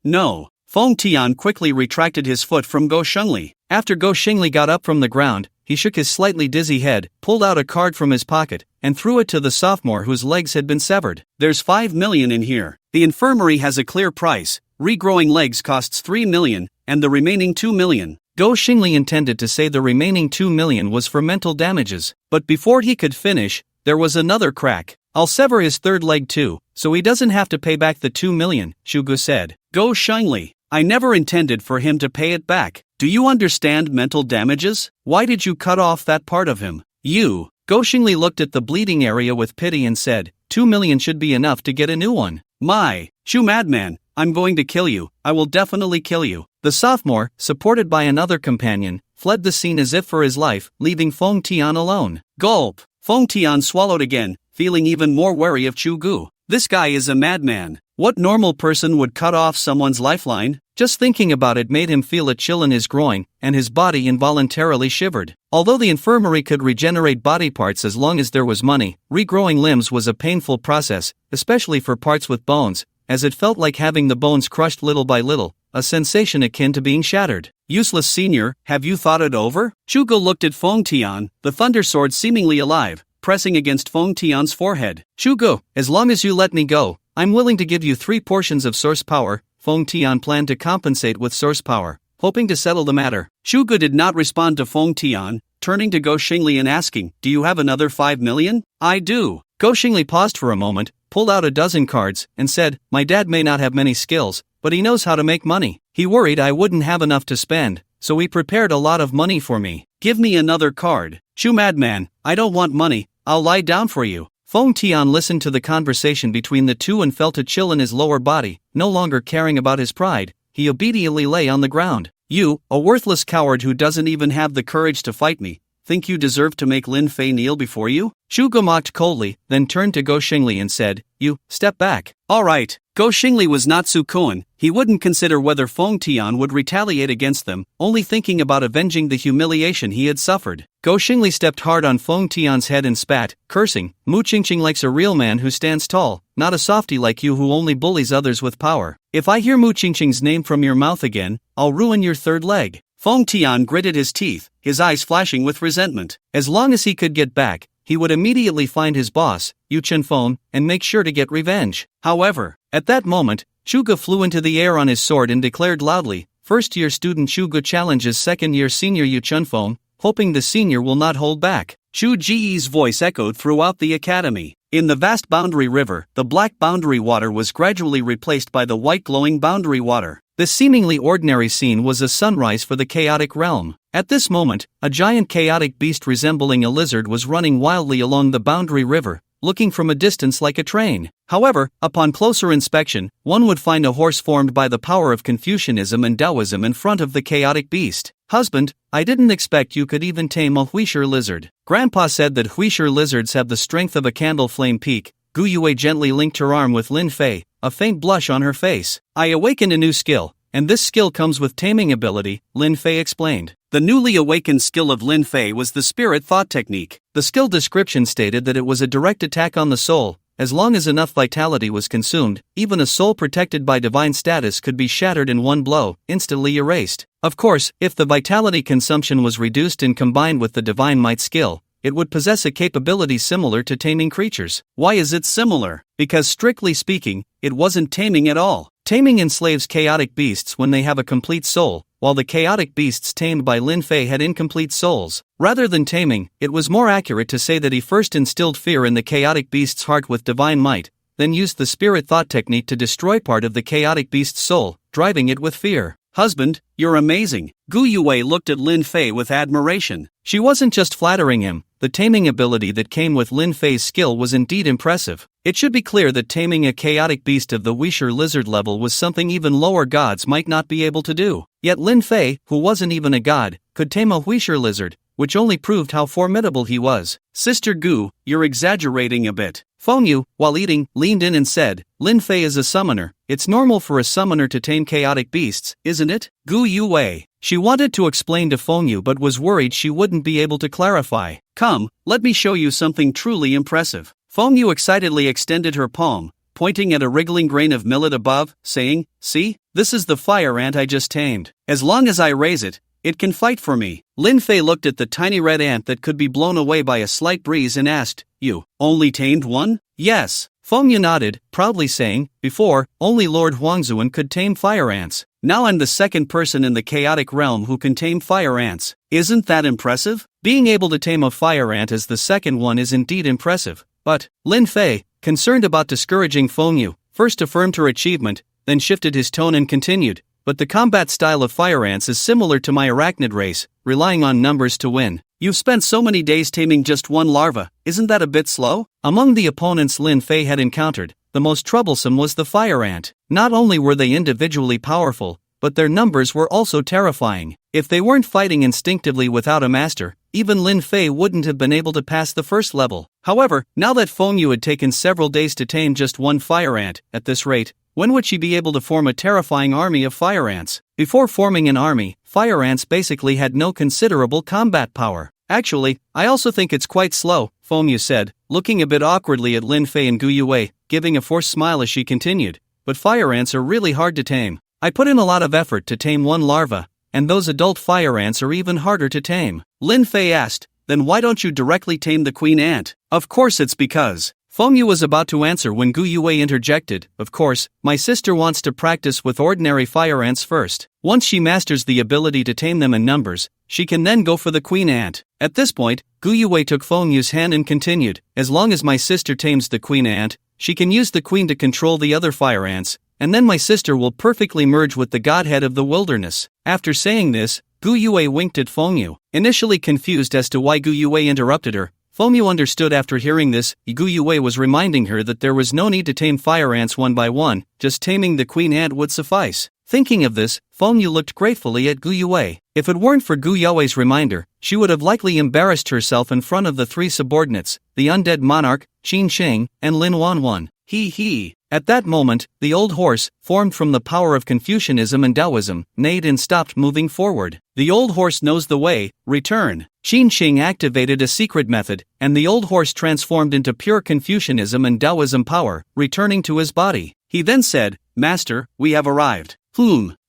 Feng Tian quickly retracted his foot from Go Shengli. After Go Shengli got up from the ground, he shook his slightly dizzy head, pulled out a card from his pocket, and threw it to the sophomore whose legs had been severed. "There's 5 million in here. The infirmary has a clear price. Regrowing legs costs 3 million, and the remaining 2 million. Go Xingli intended to say the remaining 2 million was for mental damages, but before he could finish, there was another crack. "I'll sever his third leg too, so he doesn't have to pay back the 2 million, Shugu said. "Go Xingli. I never intended for him to pay it back. Do you understand mental damages? Why did you cut off that part of him? You." Go Xingli looked at the bleeding area with pity and said, 2 million should be enough to get a new one. "My, Shu madman, I'm going to kill you. I will definitely kill you." The sophomore, supported by another companion, fled the scene as if for his life, leaving Feng Tian alone. Gulp! Feng Tian swallowed again, feeling even more wary of Chu Gu. This guy is a madman. What normal person would cut off someone's lifeline? Just thinking about it made him feel a chill in his groin, and his body involuntarily shivered. Although the infirmary could regenerate body parts as long as there was money, regrowing limbs was a painful process, especially for parts with bones, as it felt like having the bones crushed little by little, a sensation akin to being shattered. "Useless senior, have you thought it over?" Shugo looked at Feng Tian, the thunder sword seemingly alive, pressing against Feng Tian's forehead. "Shugo, as long as you let me go, I'm willing to give you 3 portions of source power." Feng Tian planned to compensate with source power, hoping to settle the matter. Shugo did not respond to Feng Tian, turning to Go Xingli and asking, "Do you have another 5 million? "I do." Go Xingli paused for a moment, pulled out a dozen cards, and said, "My dad may not have many skills, but he knows how to make money. He worried I wouldn't have enough to spend, so he prepared a lot of money for me. Give me another card." "Shu madman, I don't want money, I'll lie down for you." Feng Tian listened to the conversation between the two and felt a chill in his lower body. No longer caring about his pride, he obediently lay on the ground. "You, a worthless coward who doesn't even have the courage to fight me, think you deserve to make Lin Fei kneel before you?" Shugo mocked coldly, then turned to Go Xingli and said, "You, step back." "All right." Go Xingli was not Sukuan. He wouldn't consider whether Feng Tian would retaliate against them, only thinking about avenging the humiliation he had suffered. Go Xingli stepped hard on Feng Tian's head and spat, cursing, "Mu Qingqing likes a real man who stands tall, not a softy like you who only bullies others with power. If I hear Mu Qingqing's name from your mouth again, I'll ruin your third leg." Feng Tian gritted his teeth, his eyes flashing with resentment. As long as he could get back, he would immediately find his boss, Yu Chenfeng, and make sure to get revenge. However, at that moment, Shugo flew into the air on his sword and declared loudly, "First-year student Shugo challenges second-year senior Yu Chenfeng," hoping the senior will not hold back. Shu Ji's voice echoed throughout the academy. In the vast boundary river, the black boundary water was gradually replaced by the white glowing boundary water. This seemingly ordinary scene was a sunrise for the chaotic realm. At this moment, a giant chaotic beast resembling a lizard was running wildly along the boundary river, looking from a distance like a train. However, upon closer inspection, one would find a horse formed by the power of Confucianism and Taoism in front of the chaotic beast. "Husband, I didn't expect you could even tame a Huishur lizard." Grandpa said that Huishur lizards have the strength of a candle flame peak. Gu Yue gently linked her arm with Lin Fei, a faint blush on her face. "I awakened a new skill, and this skill comes with taming ability," Lin Fei explained. The newly awakened skill of Lin Fei was the spirit thought technique. The skill description stated that it was a direct attack on the soul. As long as enough vitality was consumed, even a soul protected by divine status could be shattered in one blow, instantly erased. Of course, if the vitality consumption was reduced and combined with the divine might skill, it would possess a capability similar to taming creatures. Why is it similar? Because strictly speaking, it wasn't taming at all. Taming enslaves chaotic beasts when they have a complete soul, while the chaotic beasts tamed by Lin Fei had incomplete souls. Rather than taming, it was more accurate to say that he first instilled fear in the chaotic beast's heart with divine might, then used the spirit thought technique to destroy part of the chaotic beast's soul, driving it with fear. "Husband, you're amazing." Gu Yue looked at Lin Fei with admiration. She wasn't just flattering him, the taming ability that came with Lin Fei's skill was indeed impressive. It should be clear that taming a chaotic beast of the Huishur lizard level was something even lower gods might not be able to do. Yet Lin Fei, who wasn't even a god, could tame a Huishur lizard, which only proved how formidable he was. "Sister Gu, you're exaggerating a bit." Feng Yu, while eating, leaned in and said, "Lin Fei is a summoner. It's normal for a summoner to tame chaotic beasts, isn't it?" Gu Yue. She wanted to explain to Feng Yu but was worried she wouldn't be able to clarify. "Come, let me show you something truly impressive." Feng Yu excitedly extended her palm, pointing at a wriggling grain of millet above, saying, "See, this is the fire ant I just tamed. As long as I raise it, It can fight for me. Lin Fei looked at the tiny red ant that could be blown away by a slight breeze and asked, "You only tamed one?" "Yes." Feng Yu nodded, proudly saying, "Before, only Lord Huangzuan could tame fire ants. Now I'm the second person in the chaotic realm who can tame fire ants. Isn't that impressive?" Being able to tame a fire ant as the second one is indeed impressive. But Lin Fei, concerned about discouraging Feng Yu, first affirmed her achievement, then shifted his tone and continued, "But the combat style of fire ants is similar to my arachnid race, relying on numbers to win. You've spent so many days taming just one larva, isn't that a bit slow?" Among the opponents Lin Fei had encountered, the most troublesome was the fire ant. Not only were they individually powerful, but their numbers were also terrifying. If they weren't fighting instinctively without a master, even Lin Fei wouldn't have been able to pass the first level. However, now that Feng Yu had taken several days to tame just one fire ant, at this rate, when would she be able to form a terrifying army of fire ants? Before forming an army, fire ants basically had no considerable combat power. "Actually, I also think it's quite slow," Feng Yu said, looking a bit awkwardly at Lin Fei and Gu Yue, giving a forced smile as she continued, "But fire ants are really hard to tame. I put in a lot of effort to tame one larva, and those adult fire ants are even harder to tame." Lin Fei asked, "Then why don't you directly tame the queen ant?" "Of course it's because..." Feng Yu was about to answer when Gu Yue interjected, "Of course, my sister wants to practice with ordinary fire ants first. Once she masters the ability to tame them in numbers, she can then go for the queen ant." At this point, Gu Yue took Feng Yu's hand and continued, "As long as my sister tames the queen ant, she can use the queen to control the other fire ants, and then my sister will perfectly merge with the godhead of the wilderness." After saying this, Gu Yue winked at Feng Yu. Initially confused as to why Gu Yue interrupted her, Feng Yu understood after hearing this. Gu Yue was reminding her that there was no need to tame fire ants one by one, just taming the queen ant would suffice. Thinking of this, Feng Yu looked gratefully at Gu Yue. If it weren't for Gu Yue's reminder, she would have likely embarrassed herself in front of the three subordinates, the undead monarch, Qin Sheng, and Lin Wanwan. He. At that moment, the old horse, formed from the power of Confucianism and Taoism, neighed and stopped moving forward. "The old horse knows the way, return." Qin Sheng activated a secret method, and the old horse transformed into pure Confucianism and Taoism power, returning to his body. He then said, "Master, we have arrived."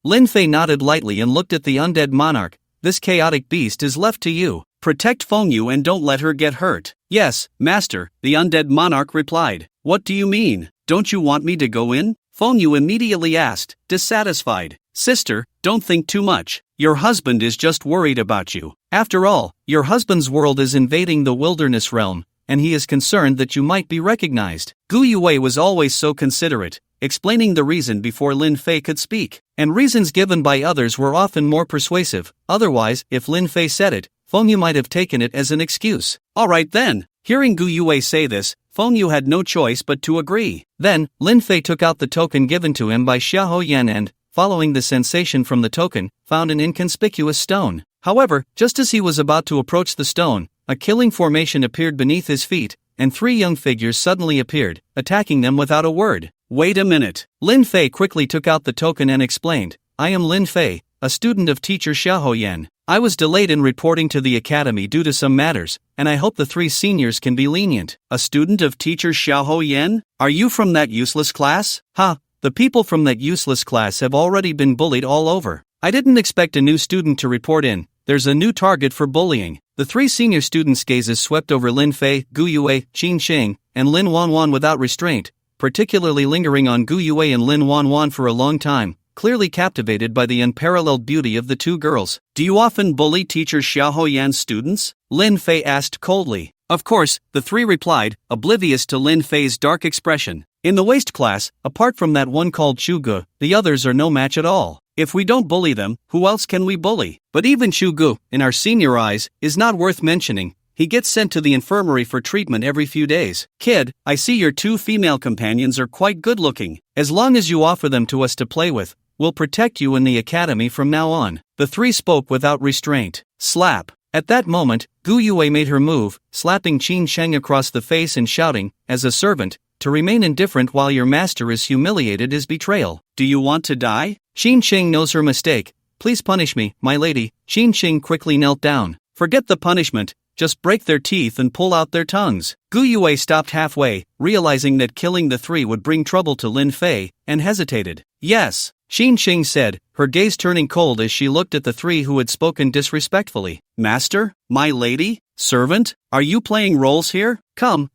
Lin Fei nodded lightly and looked at the undead monarch. "This chaotic beast is left to you. Protect Feng Yu and don't let her get hurt." "Yes, master," the undead monarch replied. "What do you mean? Don't you want me to go in?" Feng Yu immediately asked, dissatisfied. "Sister, don't think too much. Your husband is just worried about you. After all, your husband's world is invading the wilderness realm, and he is concerned that you might be recognized." Gu Yue was always so considerate, explaining the reason before Lin Fei could speak, and reasons given by others were often more persuasive. Otherwise, if Lin Fei said it, Feng Yu might have taken it as an excuse. "Alright then." Hearing Gu Yue say this, Feng Yu had no choice but to agree. Then, Lin Fei took out the token given to him by Xiahou Yan and, following the sensation from the token, found an inconspicuous stone. However, just as he was about to approach the stone, a killing formation appeared beneath his feet, and three young figures suddenly appeared, attacking them without a word. "Wait a minute." Lin Fei quickly took out the token and explained, "I am Lin Fei, a student of teacher Xiahou Yan. I was delayed in reporting to the academy due to some matters, and I hope the three seniors can be lenient." "A student of teacher Xiahou Yan? Are you from that useless class?" The people from that useless class have already been bullied all over. I didn't expect a new student to report in. There's a new target for bullying." The three senior students' gazes swept over Lin Fei, Gu Yue, Qin Sheng, and Lin Wanwan without restraint, particularly lingering on Gu Yue and Lin Wanwan for a long time, clearly captivated by the unparalleled beauty of the two girls. "Do you often bully teacher Xiahou Yan's students?" Lin Fei asked coldly. Of course, the three replied, oblivious to Lin Fei's dark expression. "In the waste class, apart from that one called Chugu, the others are no match at all. If we don't bully them, who else can we bully? But even Chugu, in our senior eyes, is not worth mentioning. He gets sent to the infirmary for treatment every few days. Kid, I see your two female companions are quite good looking. As long as you offer them to us to play with, we'll protect you in the academy from now on." The three spoke without restraint. Slap. At that moment, Gu Yue made her move, slapping Qin Sheng across the face and shouting, as a servant, "To remain indifferent while your master is humiliated is betrayal. Do you want to die?" Qin Sheng knows her mistake. "Please punish me, my lady." Qin Sheng quickly knelt down. "Forget the punishment, just break their teeth and pull out their tongues." Gu Yue stopped halfway, realizing that killing the three would bring trouble to Lin Fei, and hesitated. "Yes," Qin Sheng said, her gaze turning cold as she looked at the three who had spoken disrespectfully. Master? My lady? Servant? Are you playing roles here? Come,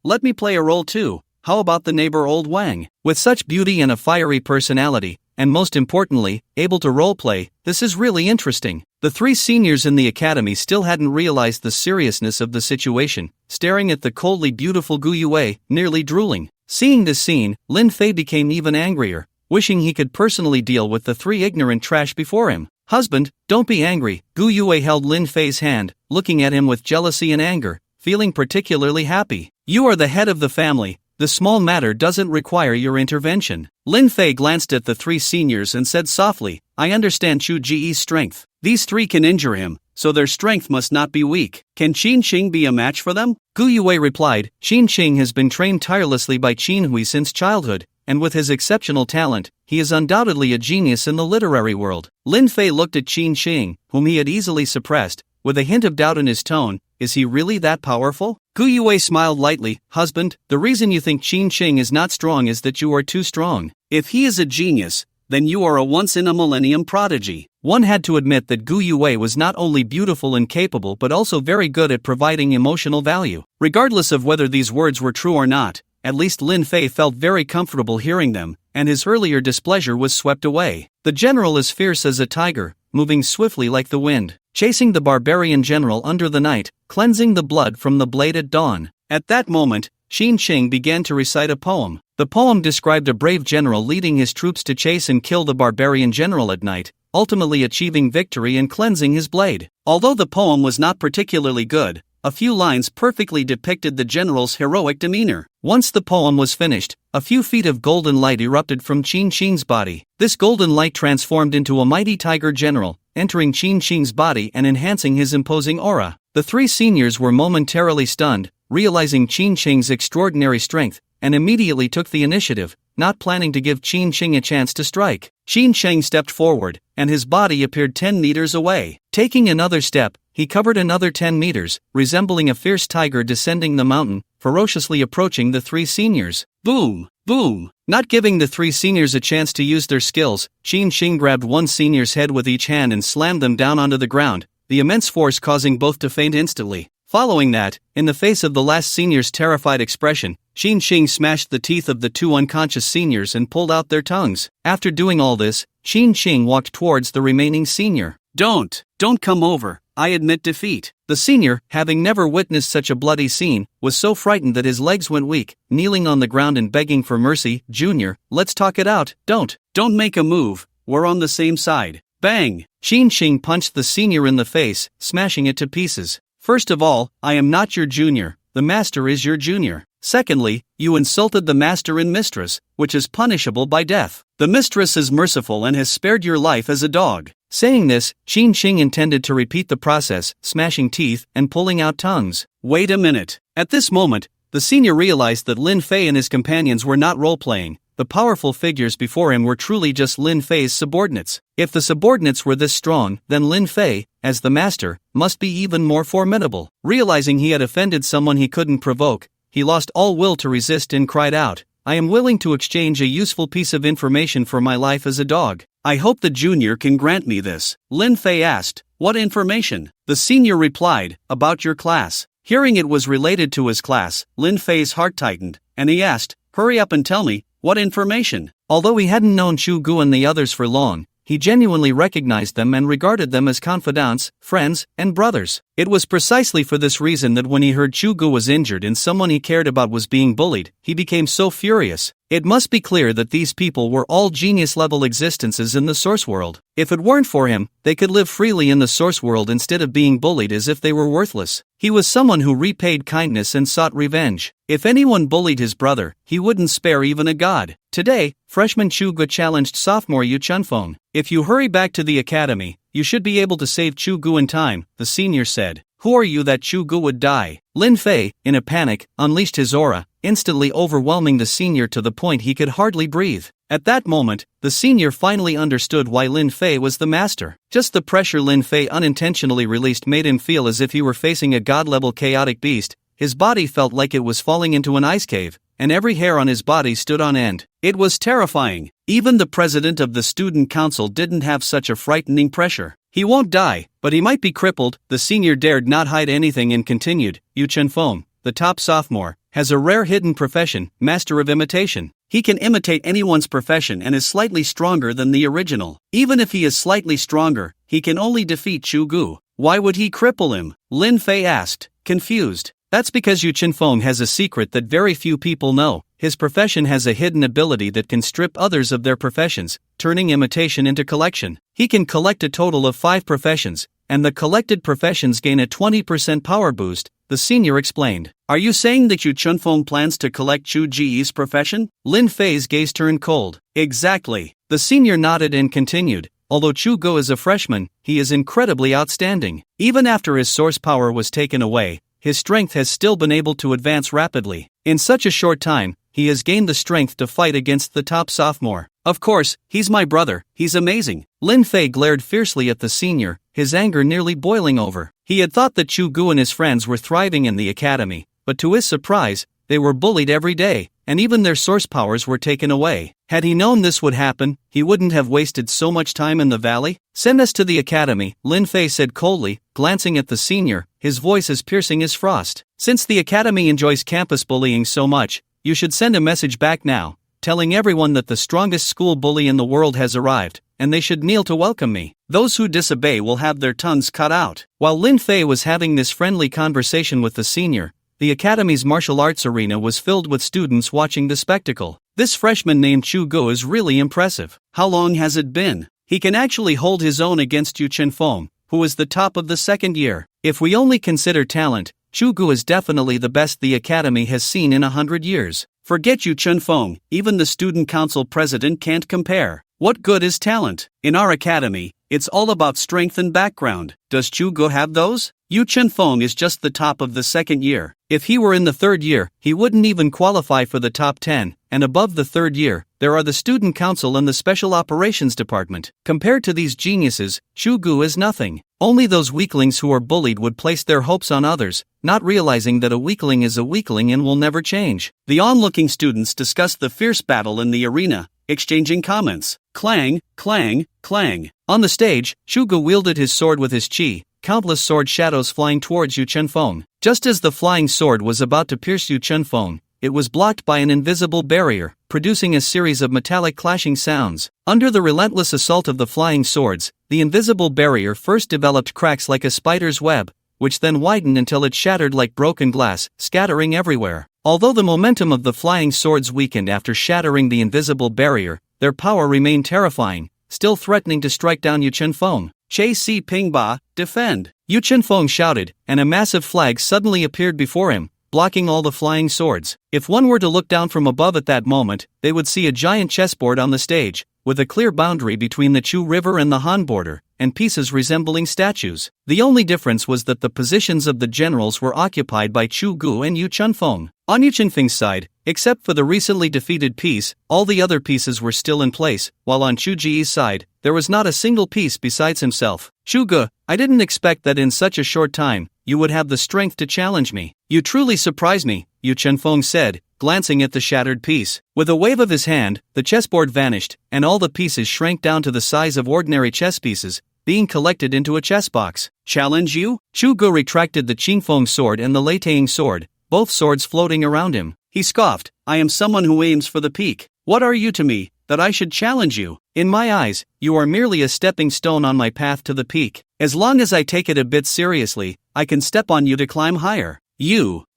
let me play a role too. How about the neighbor old Wang? With such beauty and a fiery personality, and most importantly, able to roleplay, this is really interesting. The three seniors in the academy still hadn't realized the seriousness of the situation, staring at the coldly beautiful Gu Yue, nearly drooling. Seeing this scene, Lin Fei became even angrier, wishing he could personally deal with the three ignorant trash before him. Husband, don't be angry. Gu Yue held Lin Fei's hand, looking at him with jealousy and anger, feeling particularly happy. You are the head of the family. The small matter doesn't require your intervention. Lin Fei glanced at the three seniors and said softly, I understand Chu Ji's strength. These three can injure him, so their strength must not be weak. Can Qin Qing be a match for them? Gu Yue replied, Qin Qing has been trained tirelessly by Qin Hui since childhood, and with his exceptional talent, he is undoubtedly a genius in the literary world. Lin Fei looked at Qin Qing, whom he had easily suppressed, with a hint of doubt in his tone. Is he really that powerful? Gu Yue smiled lightly. Husband, the reason you think Qin Qing is not strong is that you are too strong. If he is a genius, then you are a once-in-a-millennium prodigy. One had to admit that Gu Yue was not only beautiful and capable but also very good at providing emotional value. Regardless of whether these words were true or not, at least Lin Fei felt very comfortable hearing them, and his earlier displeasure was swept away. The general is fierce as a tiger, moving swiftly like the wind, chasing the barbarian general under the night, cleansing the blood from the blade at dawn. At that moment, Qin Qing began to recite a poem. The poem described a brave general leading his troops to chase and kill the barbarian general at night, ultimately achieving victory and cleansing his blade. Although the poem was not particularly good, a few lines perfectly depicted the general's heroic demeanor. Once the poem was finished, a few feet of golden light erupted from Qin Qing's body. This golden light transformed into a mighty tiger general, entering Qin Qing's body and enhancing his imposing aura. The three seniors were momentarily stunned, realizing Qin Qing's extraordinary strength, and immediately took the initiative, not planning to give Qin Qing a chance to strike. Qin Qing stepped forward, and his body appeared 10 meters away. Taking another step, he covered another 10 meters, resembling a fierce tiger descending the mountain, ferociously approaching the three seniors. Boom! Boom! Not giving the three seniors a chance to use their skills, Qin Qing grabbed one senior's head with each hand and slammed them down onto the ground, the immense force causing both to faint instantly. Following that, in the face of the last senior's terrified expression, Qin Qing smashed the teeth of the two unconscious seniors and pulled out their tongues. After doing all this, Qin Qing walked towards the remaining senior. Don't come over. I admit defeat. The senior, having never witnessed such a bloody scene, was so frightened that his legs went weak, kneeling on the ground and begging for mercy. Junior, let's talk it out. Don't make a move. We're on the same side. Bang! Qin Qing punched the senior in the face, smashing it to pieces. First of all, I am not your junior. The master is your junior. Secondly, you insulted the master and mistress, which is punishable by death. The mistress is merciful and has spared your life as a dog. Saying this, Qin Qing intended to repeat the process, smashing teeth and pulling out tongues. Wait a minute. At this moment, the senior realized that Lin Fei and his companions were not role-playing. The powerful figures before him were truly just Lin Fei's subordinates. If the subordinates were this strong, then Lin Fei, as the master, must be even more formidable. Realizing he had offended someone he couldn't provoke, he lost all will to resist and cried out, I am willing to exchange a useful piece of information for my life as a dog. I hope the junior can grant me this. Lin Fei asked, what information? The senior replied, about your class. Hearing it was related to his class, Lin Fei's heart tightened, and he asked, hurry up and tell me, what information? Although he hadn't known Chu Gu and the others for long, he genuinely recognized them and regarded them as confidants, friends, and brothers. It was precisely for this reason that when he heard Chu Gu was injured and someone he cared about was being bullied, he became so furious. It must be clear that these people were all genius-level existences in the source world. If it weren't for him, they could live freely in the source world instead of being bullied as if they were worthless. He was someone who repaid kindness and sought revenge. If anyone bullied his brother, he wouldn't spare even a god. Today, freshman Chu Gu challenged sophomore Yu Chunfeng. If you hurry back to the academy, you should be able to save Chu Gu in time, the senior said. Who are you that Chu Gu would die? Lin Fei, in a panic, unleashed his aura, instantly overwhelming the senior to the point he could hardly breathe. At that moment, the senior finally understood why Lin Fei was the master. Just the pressure Lin Fei unintentionally released made him feel as if he were facing a god-level chaotic beast. His body felt like it was falling into an ice cave, and every hair on his body stood on end. It was terrifying. Even the president of the student council didn't have such a frightening pressure. He won't die, but he might be crippled. The senior dared not hide anything and continued. Yu Chunfeng, the top sophomore, has a rare hidden profession, master of imitation. He can imitate anyone's profession and is slightly stronger than the original. Even if he is slightly stronger, he can only defeat Chu Gu. Why would he cripple him? Lin Fei asked, confused. That's because Yu Chunfeng has a secret that very few people know. His profession has a hidden ability that can strip others of their professions, turning imitation into collection. He can collect a total of 5 professions, and the collected professions gain a 20% power boost, the senior explained. Are you saying that Yu Chunfeng plans to collect Chu Ji's profession? Lin Fei's gaze turned cold. Exactly. The senior nodded and continued. Although Chu Gu is a freshman, he is incredibly outstanding. Even after his source power was taken away, his strength has still been able to advance rapidly. In such a short time, he has gained the strength to fight against the top sophomore. Of course, he's my brother, he's amazing. Lin Fei glared fiercely at the senior, his anger nearly boiling over. He had thought that Chu Gu and his friends were thriving in the academy, but to his surprise, they were bullied every day, and even their source powers were taken away. Had he known this would happen, he wouldn't have wasted so much time in the valley. Send us to the academy, Lin Fei said coldly, glancing at the senior, his voice as piercing as frost. Since the academy enjoys campus bullying so much, you should send a message back now, telling everyone that the strongest school bully in the world has arrived, and they should kneel to welcome me. Those who disobey will have their tongues cut out. While Lin Fei was having this friendly conversation with the senior, the academy's martial arts arena was filled with students watching the spectacle. This freshman named Chu Gu is really impressive. How long has it been? He can actually hold his own against Yu Chunfeng, who is the top of the second year. If we only consider talent, Chu Gu is definitely the best the academy has seen in 100 years. Forget Yu Chunfeng, even the student council president can't compare. What good is talent? In our academy, it's all about strength and background. Does Chu Gu have those? Yu Chunfeng is just the top of the second year. If he were in the third year, he wouldn't even qualify for the top 10, and above the third year, there are the student council and the special operations department. Compared to these geniuses, Chu Gu is nothing. Only those weaklings who are bullied would place their hopes on others, not realizing that a weakling is a weakling and will never change. The onlooking students discussed the fierce battle in the arena, exchanging comments. Clang, clang, clang. On the stage, Chu Gu wielded his sword with his chi, countless sword shadows flying towards Yu Chunfeng. Just as the flying sword was about to pierce Yu Chunfeng, it was blocked by an invisible barrier, producing a series of metallic clashing sounds. Under the relentless assault of the flying swords, the invisible barrier first developed cracks like a spider's web, which then widened until it shattered like broken glass, scattering everywhere. Although the momentum of the flying swords weakened after shattering the invisible barrier, their power remained terrifying, still threatening to strike down Yu Chunfeng. Che Si Ping Ba, defend! Yu Chunfeng shouted, and a massive flag suddenly appeared before him, blocking all the flying swords. If one were to look down from above at that moment, they would see a giant chessboard on the stage, with a clear boundary between the Chu River and the Han border, and pieces resembling statues. The only difference was that the positions of the generals were occupied by Chu Gu and Yu Chunfeng. On Yu Chunfeng's side, except for the recently defeated piece, all the other pieces were still in place, while on Chu Ji's side, there was not a single piece besides himself. Chu Gu, I didn't expect that in such a short time, you would have the strength to challenge me. You truly surprise me, Yu Chunfeng said, glancing at the shattered piece. With a wave of his hand, the chessboard vanished, and all the pieces shrank down to the size of ordinary chess pieces, being collected into a chess box. Challenge you? Chu Gu retracted the Qingfeng sword and the Leitang sword, both swords floating around him. He scoffed, I am someone who aims for the peak. What are you to me, that I should challenge you? In my eyes, you are merely a stepping stone on my path to the peak. As long as I take it a bit seriously, I can step on you to climb higher.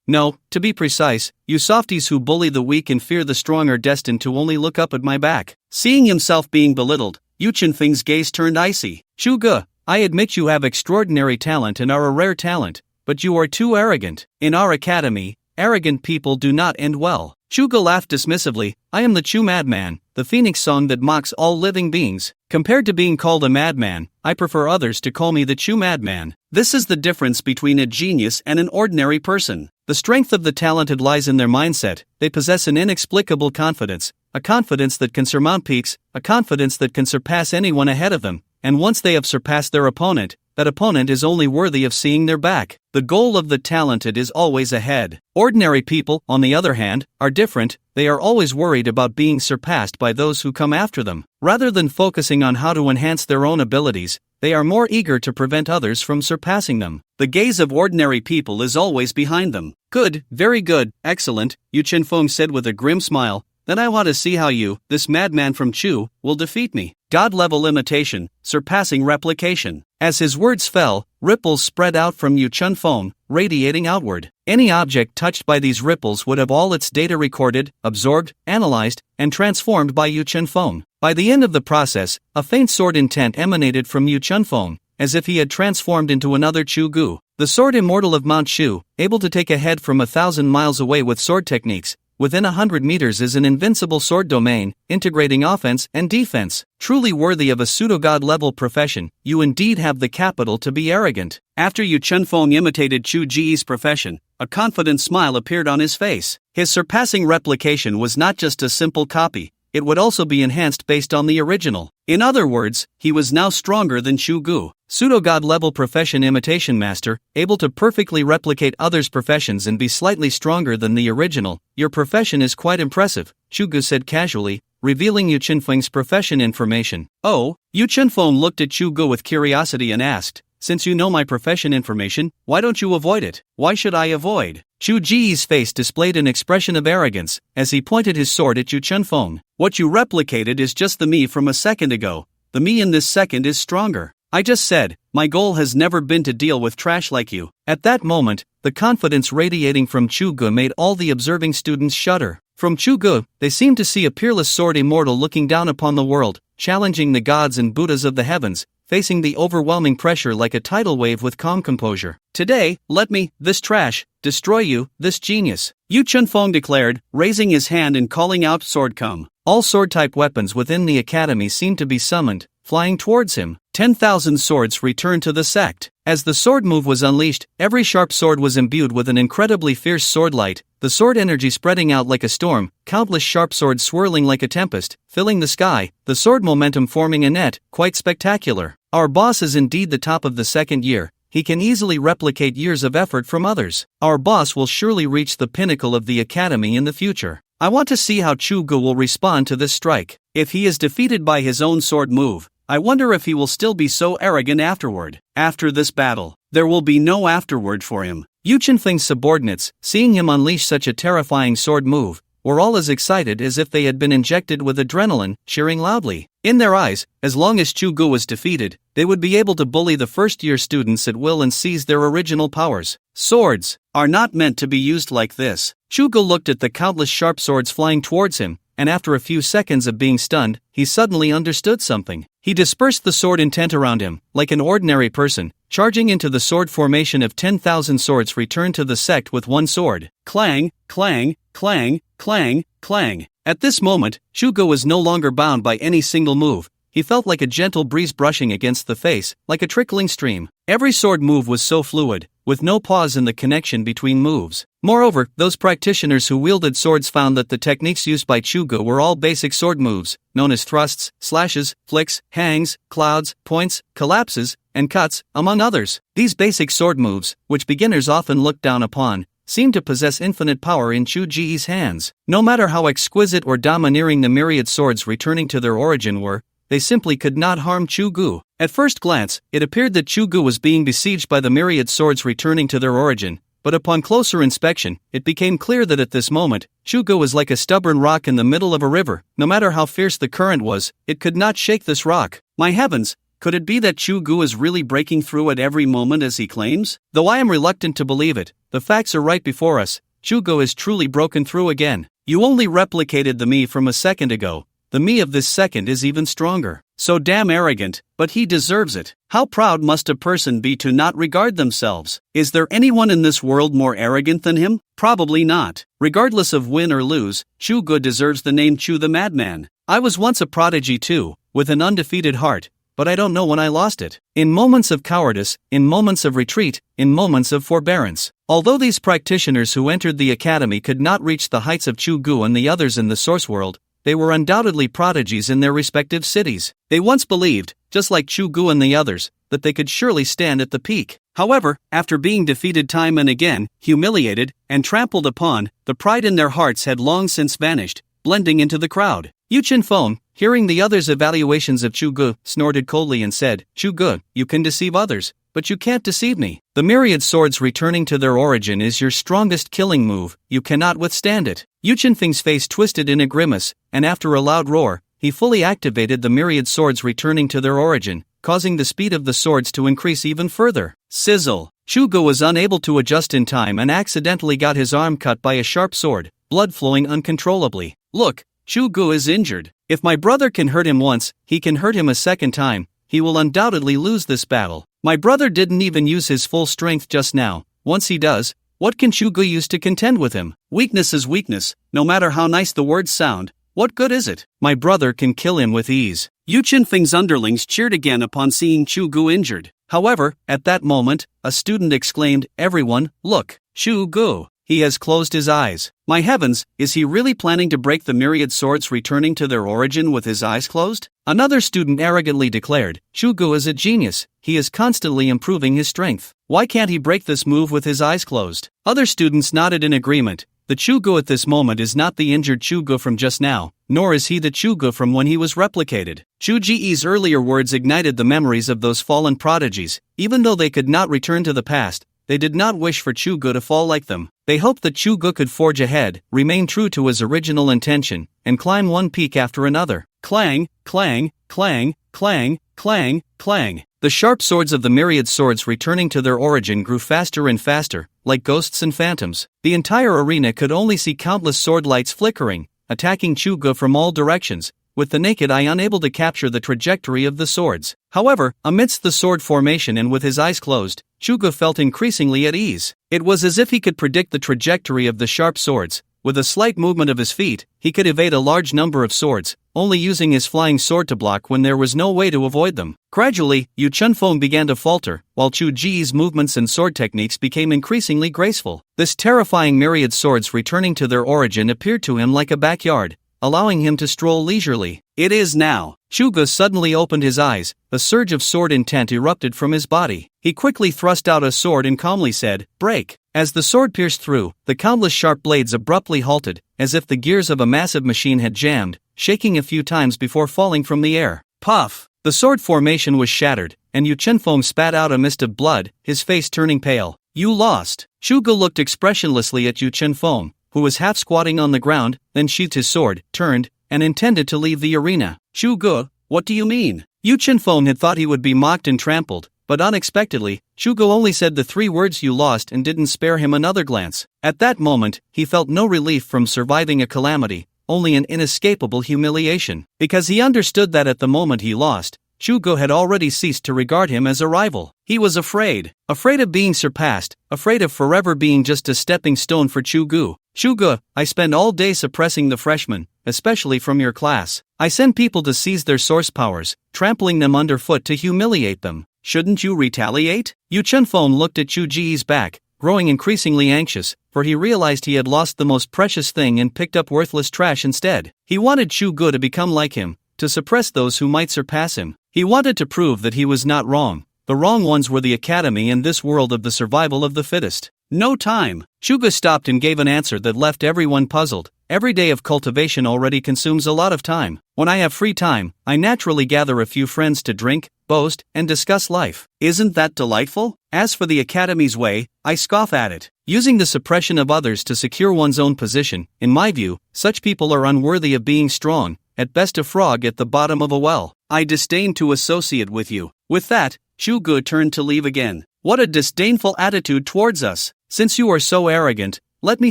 No, to be precise, you softies who bully the weak and fear the strong are destined to only look up at my back. Seeing himself being belittled, Yu Chunfeng's gaze turned icy. Chu Gu, I admit you have extraordinary talent and are a rare talent, but you are too arrogant. In our academy, arrogant people do not end well. Chu Gu laughed dismissively, I am the Chu Madman, the phoenix song that mocks all living beings. Compared to being called a madman, I prefer others to call me the Chu Madman. This is the difference between a genius and an ordinary person. The strength of the talented lies in their mindset. They possess an inexplicable confidence, a confidence that can surmount peaks, a confidence that can surpass anyone ahead of them, and once they have surpassed their opponent, that opponent is only worthy of seeing their back. The goal of the talented is always ahead. Ordinary people, on the other hand, are different. They are always worried about being surpassed by those who come after them. Rather than focusing on how to enhance their own abilities, they are more eager to prevent others from surpassing them. The gaze of ordinary people is always behind them. Good, very good, excellent, Yu Chenfeng said with a grim smile. Then I want to see how you, this madman from Chu, will defeat me. God-level imitation, surpassing replication. As his words fell, ripples spread out from Yu Chenfeng, radiating outward. Any object touched by these ripples would have all its data recorded, absorbed, analyzed, and transformed by Yu Chenfeng. By the end of the process, a faint sword intent emanated from Yu Chenfeng, as if he had transformed into another Chu Gu. The sword immortal of Mount Shu, able to take a head from 1,000 miles away with sword techniques. Within 100 meters is an invincible sword domain, integrating offense and defense. Truly worthy of a pseudo-god level profession, you indeed have the capital to be arrogant. After Yu Chenfeng imitated Chu Ji's profession, a confident smile appeared on his face. His surpassing replication was not just a simple copy, it would also be enhanced based on the original. In other words, he was now stronger than Chu Gu. Pseudo-god level profession imitation master, able to perfectly replicate others' professions and be slightly stronger than the original. Your profession is quite impressive, Chu Gu said casually, revealing Yu Chenfeng's profession information. Oh, Yu Chenfeng looked at Chu Gu with curiosity and asked, since you know my profession information, why don't you avoid it? Why should I avoid? Chu Ji's face displayed an expression of arrogance, as he pointed his sword at Yu Chenfeng. What you replicated is just the me from a second ago. The me in this second is stronger. I just said, my goal has never been to deal with trash like you. At that moment, the confidence radiating from Chu Gu made all the observing students shudder. From Chu Gu, they seemed to see a peerless sword immortal looking down upon the world, challenging the gods and Buddhas of the heavens, facing the overwhelming pressure like a tidal wave with calm composure. Today, let me, this trash, destroy you, this genius, Yu Chenfeng declared, raising his hand and calling out sword come. All sword-type weapons within the academy seemed to be summoned, flying towards him. 10,000 swords returned to the sect. As the sword move was unleashed, every sharp sword was imbued with an incredibly fierce sword light, the sword energy spreading out like a storm, countless sharp swords swirling like a tempest, filling the sky, the sword momentum forming a net, quite spectacular. Our boss is indeed the top of the second year. He can easily replicate years of effort from others. Our boss will surely reach the pinnacle of the academy in the future. I want to see how Chu Gu will respond to this strike. If he is defeated by his own sword move, I wonder if he will still be so arrogant afterward. After this battle, there will be no afterward for him. Yu Chenfeng's subordinates, seeing him unleash such a terrifying sword move, were all as excited as if they had been injected with adrenaline, cheering loudly. In their eyes, as long as Chu Gu was defeated, they would be able to bully the first-year students at will and seize their original powers. Swords are not meant to be used like this. Chu Gu looked at the countless sharp swords flying towards him, and after a few seconds of being stunned, he suddenly understood something. He dispersed the sword intent around him, like an ordinary person, charging into the sword formation of 10,000 swords returned to the sect with one sword. Clang, clang, clang, clang, clang. At this moment, Chu Gu was no longer bound by any single move. He felt like a gentle breeze brushing against the face, like a trickling stream. Every sword move was so fluid, with no pause in the connection between moves. Moreover, those practitioners who wielded swords found that the techniques used by Chu Gu were all basic sword moves, known as thrusts, slashes, flicks, hangs, clouds, points, collapses, and cuts, among others. These basic sword moves, which beginners often look down upon, seemed to possess infinite power in Chu Ji's hands. No matter how exquisite or domineering the myriad swords returning to their origin were, they simply could not harm Chu Gu. At first glance, it appeared that Chu Gu was being besieged by the myriad swords returning to their origin, but upon closer inspection, it became clear that at this moment, Chu Gu was like a stubborn rock in the middle of a river. No matter how fierce the current was, it could not shake this rock. My heavens! Could it be that Chu Gu is really breaking through at every moment as he claims? Though I am reluctant to believe it, the facts are right before us. Chu Gu has truly broken through again. You only replicated the me from a second ago. The me of this second is even stronger. So damn arrogant, but he deserves it. How proud must a person be to not regard themselves? Is there anyone in this world more arrogant than him? Probably not. Regardless of win or lose, Chu Gu deserves the name Chu the Madman. I was once a prodigy too, with an undefeated heart, but I don't know when I lost it. In moments of cowardice, in moments of retreat, in moments of forbearance. Although these practitioners who entered the academy could not reach the heights of Chu Gu and the others in the source world, they were undoubtedly prodigies in their respective cities. They once believed, just like Chu Gu and the others, that they could surely stand at the peak. However, after being defeated time and again, humiliated, and trampled upon, the pride in their hearts had long since vanished, blending into the crowd. Yu Chenfeng, hearing the others' evaluations of Chu Gu, snorted coldly and said, "Chu Gu, you can deceive others, but you can't deceive me. The myriad swords returning to their origin is your strongest killing move, you cannot withstand it." Yu Chenfeng's face twisted in a grimace, and after a loud roar, he fully activated the myriad swords returning to their origin, causing the speed of the swords to increase even further. Sizzle! Chu Gu was unable to adjust in time and accidentally got his arm cut by a sharp sword, blood flowing uncontrollably. Look, Chu Gu is injured. If my brother can hurt him once, he can hurt him a second time. He will undoubtedly lose this battle. My brother didn't even use his full strength just now. Once he does, what can Chu Gu use to contend with him? Weakness is weakness, no matter how nice the words sound. What good is it? My brother can kill him with ease. Yu Chenfeng's underlings cheered again upon seeing Chu Gu injured. However, at that moment, a student exclaimed, "Everyone, look, Chu Gu. He has closed his eyes. My heavens, is he really planning to break the myriad swords returning to their origin with his eyes closed?" Another student arrogantly declared, "Chu Gu is a genius, he is constantly improving his strength. Why can't he break this move with his eyes closed?" Other students nodded in agreement. The Chu Gu at this moment is not the injured Chu Gu from just now, nor is he the Chu Gu from when he was replicated. Chu Ji's earlier words ignited the memories of those fallen prodigies. Even though they could not return to the past, they did not wish for Chu Gu to fall like them. They hoped that Chu Gu could forge ahead, remain true to his original intention, and climb one peak after another. Clang, clang, clang, clang, clang, clang. The sharp swords of the myriad swords returning to their origin grew faster and faster, like ghosts and phantoms. The entire arena could only see countless sword lights flickering, attacking Chu Gu from all directions, with the naked eye unable to capture the trajectory of the swords. However, amidst the sword formation and with his eyes closed, Chu Gu felt increasingly at ease. It was as if he could predict the trajectory of the sharp swords. With a slight movement of his feet, he could evade a large number of swords, only using his flying sword to block when there was no way to avoid them. Gradually, Yu Chenfeng began to falter, while Chu Ji's movements and sword techniques became increasingly graceful. This terrifying myriad swords returning to their origin appeared to him like a backyard, allowing him to stroll leisurely. It is now. Chu Gu suddenly opened his eyes, a surge of sword intent erupted from his body. He quickly thrust out a sword and calmly said, "Break." As the sword pierced through, the countless sharp blades abruptly halted, as if the gears of a massive machine had jammed, shaking a few times before falling from the air. Puff! The sword formation was shattered, and Yu Chenfeng spat out a mist of blood, his face turning pale. "You lost." Chu Gu looked expressionlessly at Yu Chenfeng, who was half squatting on the ground, then sheathed his sword, turned, and intended to leave the arena. "Chu Gu, what do you mean?" Yu Chenfeng had thought he would be mocked and trampled, but unexpectedly, Chu Gu only said the 3 words "you lost" and didn't spare him another glance. At that moment, he felt no relief from surviving a calamity, only an inescapable humiliation. Because he understood that at the moment he lost, Chu Gu had already ceased to regard him as a rival. He was afraid. Afraid of being surpassed, afraid of forever being just a stepping stone for Chu Gu. "Chu Gu, I spend all day suppressing the freshmen, especially from your class. I send people to seize their source powers, trampling them underfoot to humiliate them. Shouldn't you retaliate?" Yu Chenfeng looked at Chu Ji's back, growing increasingly anxious, for he realized he had lost the most precious thing and picked up worthless trash instead. He wanted Chu Gu to become like him, to suppress those who might surpass him. He wanted to prove that he was not wrong. The wrong ones were the academy and this world of the survival of the fittest. "No time." Chu Gu stopped and gave an answer that left everyone puzzled. "Every day of cultivation already consumes a lot of time. When I have free time, I naturally gather a few friends to drink, boast, and discuss life. Isn't that delightful? As for the academy's way, I scoff at it. Using the suppression of others to secure one's own position, in my view, such people are unworthy of being strong, at best a frog at the bottom of a well. I disdain to associate with you." With that, Chu Gu turned to leave again. "What a disdainful attitude towards us. Since you are so arrogant, let me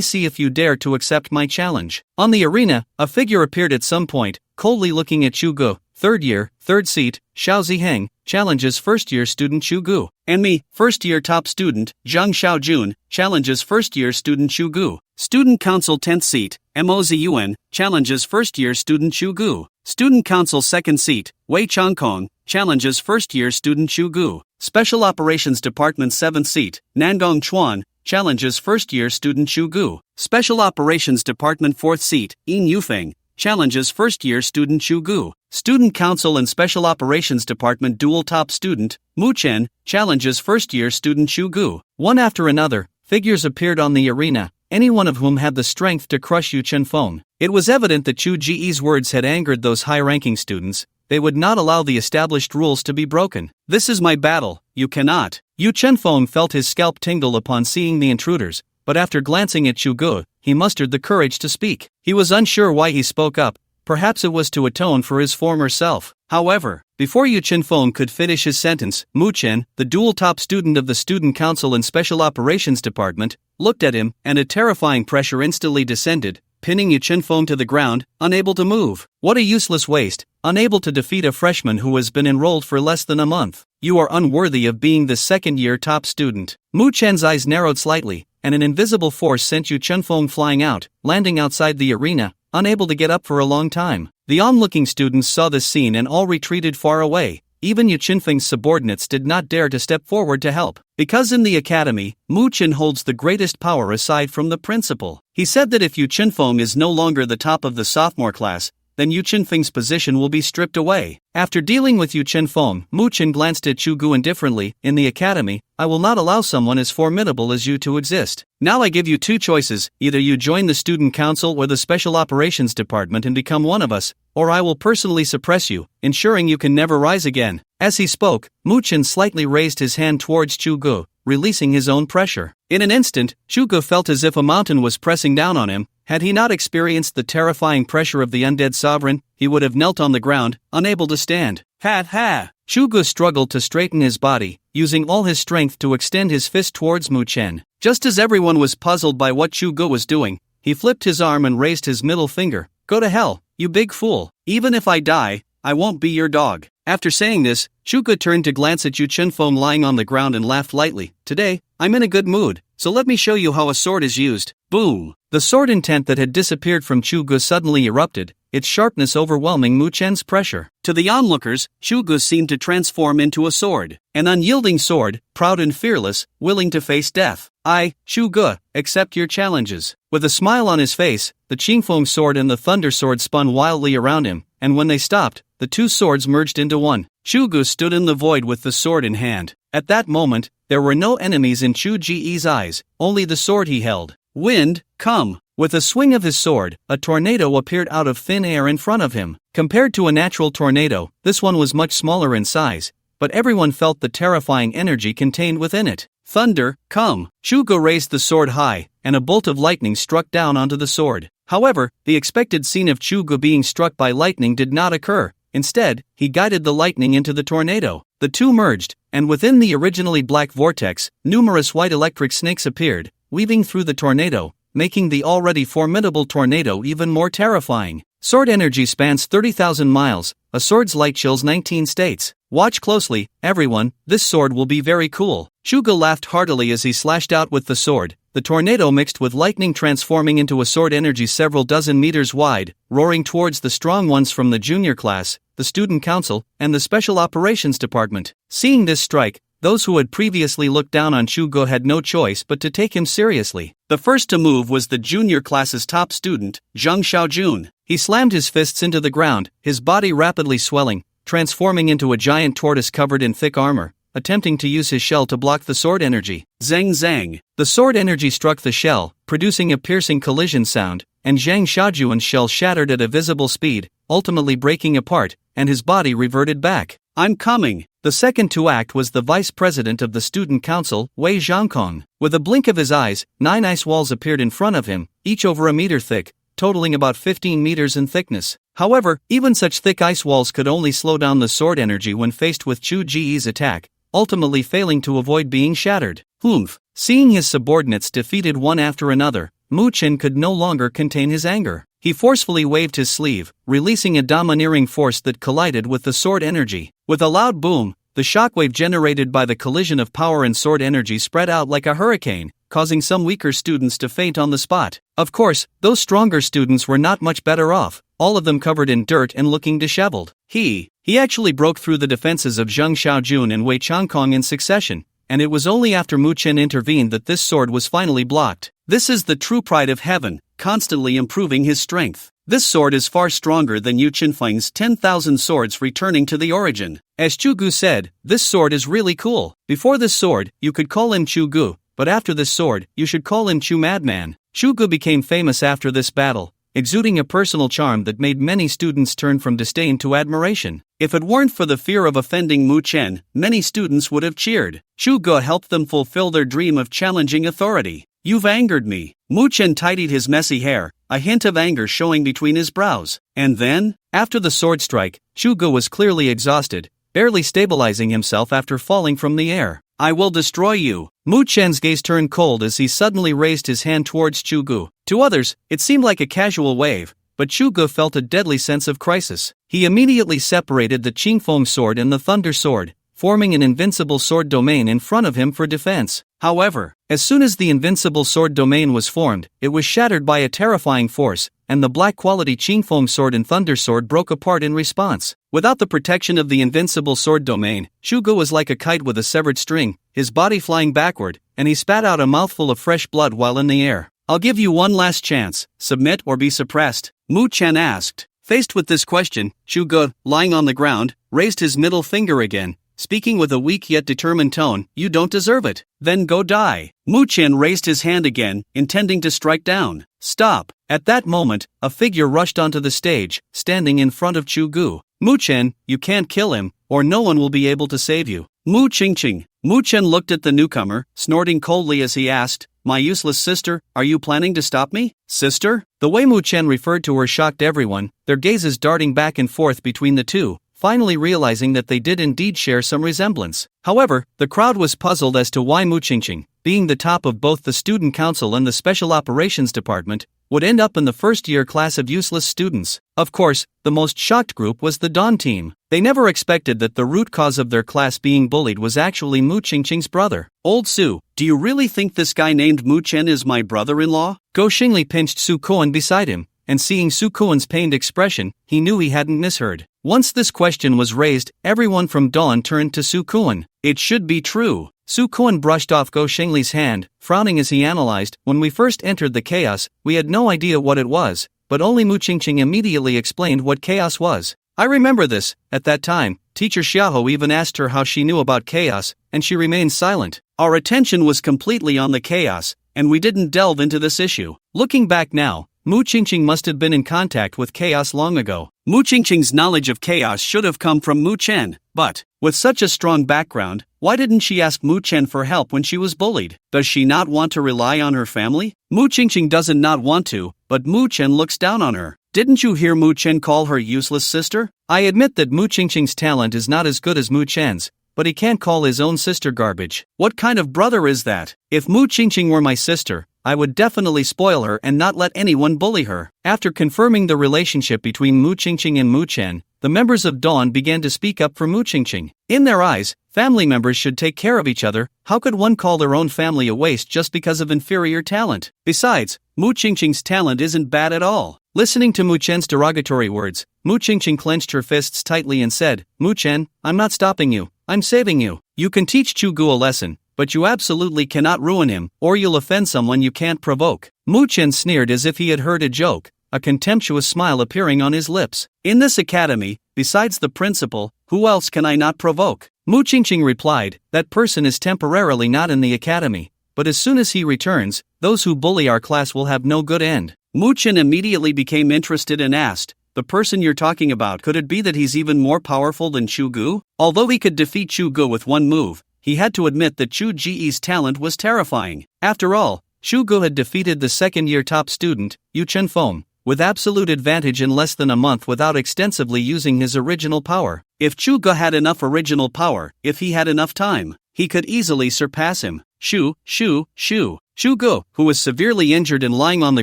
see if you dare to accept my challenge." On the arena, a figure appeared at some point, coldly looking at Chu Gu. "Third year, third seat, Xiao Ziheng, challenges first-year student Chu Gu. And me, first-year top student, Zhang Xiaojun, challenges first-year student Chu Gu. Student Council 10th seat, Mo Ziyuan, challenges first-year student Chu Gu. Student Council 2nd seat, Wei Changkong, challenges first-year student Chu Gu. Special Operations Department 7th seat, Nangong Chuan, challenges first-year student Chu Gu. Special Operations Department 4th seat, Yin Yufeng, challenges first-year student Chu Gu. Student Council and Special Operations Department dual top student, Mu Chen, challenges first-year student Chu Gu. One after another, figures appeared on the arena, any one of whom had the strength to crush Yu Chenfeng. It was evident that Chu Ji's words had angered those high-ranking students. They would not allow the established rules to be broken. This is my battle, you cannot. Yu Chenfeng felt his scalp tingle upon seeing the intruders, but after glancing at Chu Gu, he mustered the courage to speak. He was unsure why he spoke up, perhaps it was to atone for his former self. However, before Yu Chenfeng could finish his sentence, Mu Chen, the dual top student of the Student Council and Special Operations Department, looked at him, and a terrifying pressure instantly descended, pinning Yu Chenfeng to the ground, unable to move. What a useless waste, unable to defeat a freshman who has been enrolled for less than a month. You are unworthy of being the second-year top student. Mu Chen's eyes narrowed slightly, and an invisible force sent Yu Chenfeng flying out, landing outside the arena, unable to get up for a long time. The onlooking students saw this scene and all retreated far away. Even Yu Chenfeng's subordinates did not dare to step forward to help. Because in the academy, Mu Chen holds the greatest power aside from the principal. He said that if Yu Chenfeng is no longer the top of the sophomore class, then Yu Chenfeng's position will be stripped away. After dealing with Yu Chenfeng, Mu Chen glanced at Chu Gu indifferently. In the academy, I will not allow someone as formidable as you to exist. Now I give you two choices, either you join the student council or the special operations department and become one of us, or I will personally suppress you, ensuring you can never rise again. As he spoke, Mu Chen slightly raised his hand towards Chu Gu, releasing his own pressure. In an instant, Chu Gu felt as if a mountain was pressing down on him. Had he not experienced the terrifying pressure of the undead sovereign, he would have knelt on the ground, unable to stand. Ha ha! Chu Gu struggled to straighten his body, using all his strength to extend his fist towards Mu Chen. Just as everyone was puzzled by what Chu Gu was doing, he flipped his arm and raised his middle finger. Go to hell, you big fool. Even if I die, I won't be your dog. After saying this, Chu Gu turned to glance at Yu Chenfeng lying on the ground and laughed lightly. Today, I'm in a good mood, so let me show you how a sword is used. Boom! The sword intent that had disappeared from Chu Gu suddenly erupted, its sharpness overwhelming Mu Chen's pressure. To the onlookers, Chu Gu seemed to transform into a sword. An unyielding sword, proud and fearless, willing to face death. I, Chu Gu, accept your challenges. With a smile on his face, the Qingfeng sword and the Thunder sword spun wildly around him, and when they stopped, the two swords merged into one. Chu Gu stood in the void with the sword in hand. At that moment, there were no enemies in Chu Ji's eyes, only the sword he held. Wind, come! With a swing of his sword, a tornado appeared out of thin air in front of him. Compared to a natural tornado, this one was much smaller in size, but everyone felt the terrifying energy contained within it. Thunder, come! Chu Gu raised the sword high, and a bolt of lightning struck down onto the sword. However, the expected scene of Chu Gu being struck by lightning did not occur. Instead, he guided the lightning into the tornado. The two merged, and within the originally black vortex, numerous white electric snakes appeared, weaving through the tornado, making the already formidable tornado even more terrifying. Sword energy spans 30,000 miles, a sword's light chills 19 states. Watch closely, everyone, this sword will be very cool. Chu Gu laughed heartily as he slashed out with the sword, the tornado mixed with lightning transforming into a sword energy several dozen meters wide, roaring towards the strong ones from the junior class, the student council, and the special operations department. Seeing this strike, those who had previously looked down on Chu Gu had no choice but to take him seriously. The first to move was the junior class's top student, Zhang Xiaojun. He slammed his fists into the ground, his body rapidly swelling, transforming into a giant tortoise covered in thick armor, attempting to use his shell to block the sword energy. Zang zang! The sword energy struck the shell, producing a piercing collision sound, and Zhang Xiaojun's shell shattered at a visible speed, ultimately breaking apart, and his body reverted back. I'm coming! The second to act was the vice president of the student council, Wei Zhangkong. With a blink of his eyes, 9 ice walls appeared in front of him, each over a meter thick, totaling about 15 meters in thickness. However, even such thick ice walls could only slow down the sword energy when faced with Chu Ji's attack, ultimately failing to avoid being shattered. Humph! Seeing his subordinates defeated one after another, Mu Chen could no longer contain his anger. He forcefully waved his sleeve, releasing a domineering force that collided with the sword energy. With a loud boom, the shockwave generated by the collision of power and sword energy spread out like a hurricane, causing some weaker students to faint on the spot. Of course, those stronger students were not much better off, all of them covered in dirt and looking disheveled. He actually broke through the defenses of Zhang Xiaojun and Wei Changkong in succession, and it was only after Mu Chen intervened that this sword was finally blocked. This is the true pride of heaven, constantly improving his strength. This sword is far stronger than Yu Qinfeng's 10,000 swords returning to the origin. As Chu Gu said, this sword is really cool. Before this sword, you could call him Chu Gu, but after this sword, you should call him Chu Madman. Chu Gu became famous after this battle, exuding a personal charm that made many students turn from disdain to admiration. If it weren't for the fear of offending Mu Chen, many students would have cheered. Chu Gu helped them fulfill their dream of challenging authority. You've angered me. Mu Chen tidied his messy hair, a hint of anger showing between his brows. And then, after the sword strike, Chu Gu was clearly exhausted, barely stabilizing himself after falling from the air. I will destroy you. Mu Chen's gaze turned cold as he suddenly raised his hand towards Chu Gu. To others, it seemed like a casual wave, but Chu Gu felt a deadly sense of crisis. He immediately separated the Qingfeng sword and the Thunder sword, forming an invincible sword domain in front of him for defense. However, as soon as the invincible sword domain was formed, it was shattered by a terrifying force, and the black-quality Qingfeng sword and Thunder sword broke apart in response. Without the protection of the invincible sword domain, Chu Gu was like a kite with a severed string, his body flying backward, and he spat out a mouthful of fresh blood while in the air. I'll give you one last chance, submit or be suppressed, Mu Chen asked. Faced with this question, Chu Gu, lying on the ground, raised his middle finger again, speaking with a weak yet determined tone. You don't deserve it. Then go die. Mu Chen raised his hand again, intending to strike down. Stop. At that moment, a figure rushed onto the stage, standing in front of Chu Gu. Mu Chen, you can't kill him, or no one will be able to save you. Mu Qingqing. Mu Chen looked at the newcomer, snorting coldly as he asked, My useless sister, are you planning to stop me? Sister? The way Mu Chen referred to her shocked everyone, their gazes darting back and forth between the two, finally realizing that they did indeed share some resemblance. However, the crowd was puzzled as to why Mu Qingqing, being the top of both the student council and the special operations department, would end up in the first-year class of useless students. Of course, the most shocked group was the Dawn team. They never expected that the root cause of their class being bullied was actually Mu Qingqing's brother. Old Su, do you really think this guy named Mu Chen is my brother-in-law? Go Xingli pinched Su Kuan beside him, and seeing Su Kuan's pained expression, he knew he hadn't misheard. Once this question was raised, everyone from Dawn turned to Su Kuan. It should be true. Su Kuan brushed off Go Xingli's hand, frowning as he analyzed. When we first entered the chaos, we had no idea what it was, but only Mu Qingqing immediately explained what chaos was. I remember this. At that time, Teacher Xiaohou even asked her how she knew about chaos, and she remained silent. Our attention was completely on the chaos, and we didn't delve into this issue. Looking back now, Mu Qingqing must have been in contact with chaos long ago. Mu Qingqing's knowledge of chaos should have come from Mu Chen, but, with such a strong background, why didn't she ask Mu Chen for help when she was bullied? Does she not want to rely on her family? Mu Qingqing doesn't not want to, but Mu Chen looks down on her. Didn't you hear Mu Chen call her useless sister? I admit that Mu Qingqing's talent is not as good as Mu Chen's, but he can't call his own sister garbage. What kind of brother is that? If Mu Qingqing were my sister, I would definitely spoil her and not let anyone bully her. After confirming the relationship between Mu Qingqing and Mu Chen, the members of Dawn began to speak up for Mu Qingqing. In their eyes, family members should take care of each other. How could one call their own family a waste just because of inferior talent? Besides, Mu Qingqing's talent isn't bad at all. Listening to Mu Chen's derogatory words, Mu Qingqing clenched her fists tightly and said, Mu Chen, I'm not stopping you, I'm saving you. You can teach Chu Gu a lesson, but you absolutely cannot ruin him, or you'll offend someone you can't provoke. Mu Chen sneered as if he had heard a joke, a contemptuous smile appearing on his lips. In this academy, besides the principal, who else can I not provoke? Mu Qingqing replied, that person is temporarily not in the academy, but as soon as he returns, those who bully our class will have no good end. Mu Chen immediately became interested and asked, the person you're talking about, could it be that he's even more powerful than Chu Gu? Although he could defeat Chu Gu with one move, he had to admit that Chu Ji's talent was terrifying. After all, Chu Gu had defeated the second-year top student, Yu Chenfeng, with absolute advantage in less than a month without extensively using his original power. If Chu Gu had enough original power, if he had enough time, he could easily surpass him. Chu Gu, who was severely injured and lying on the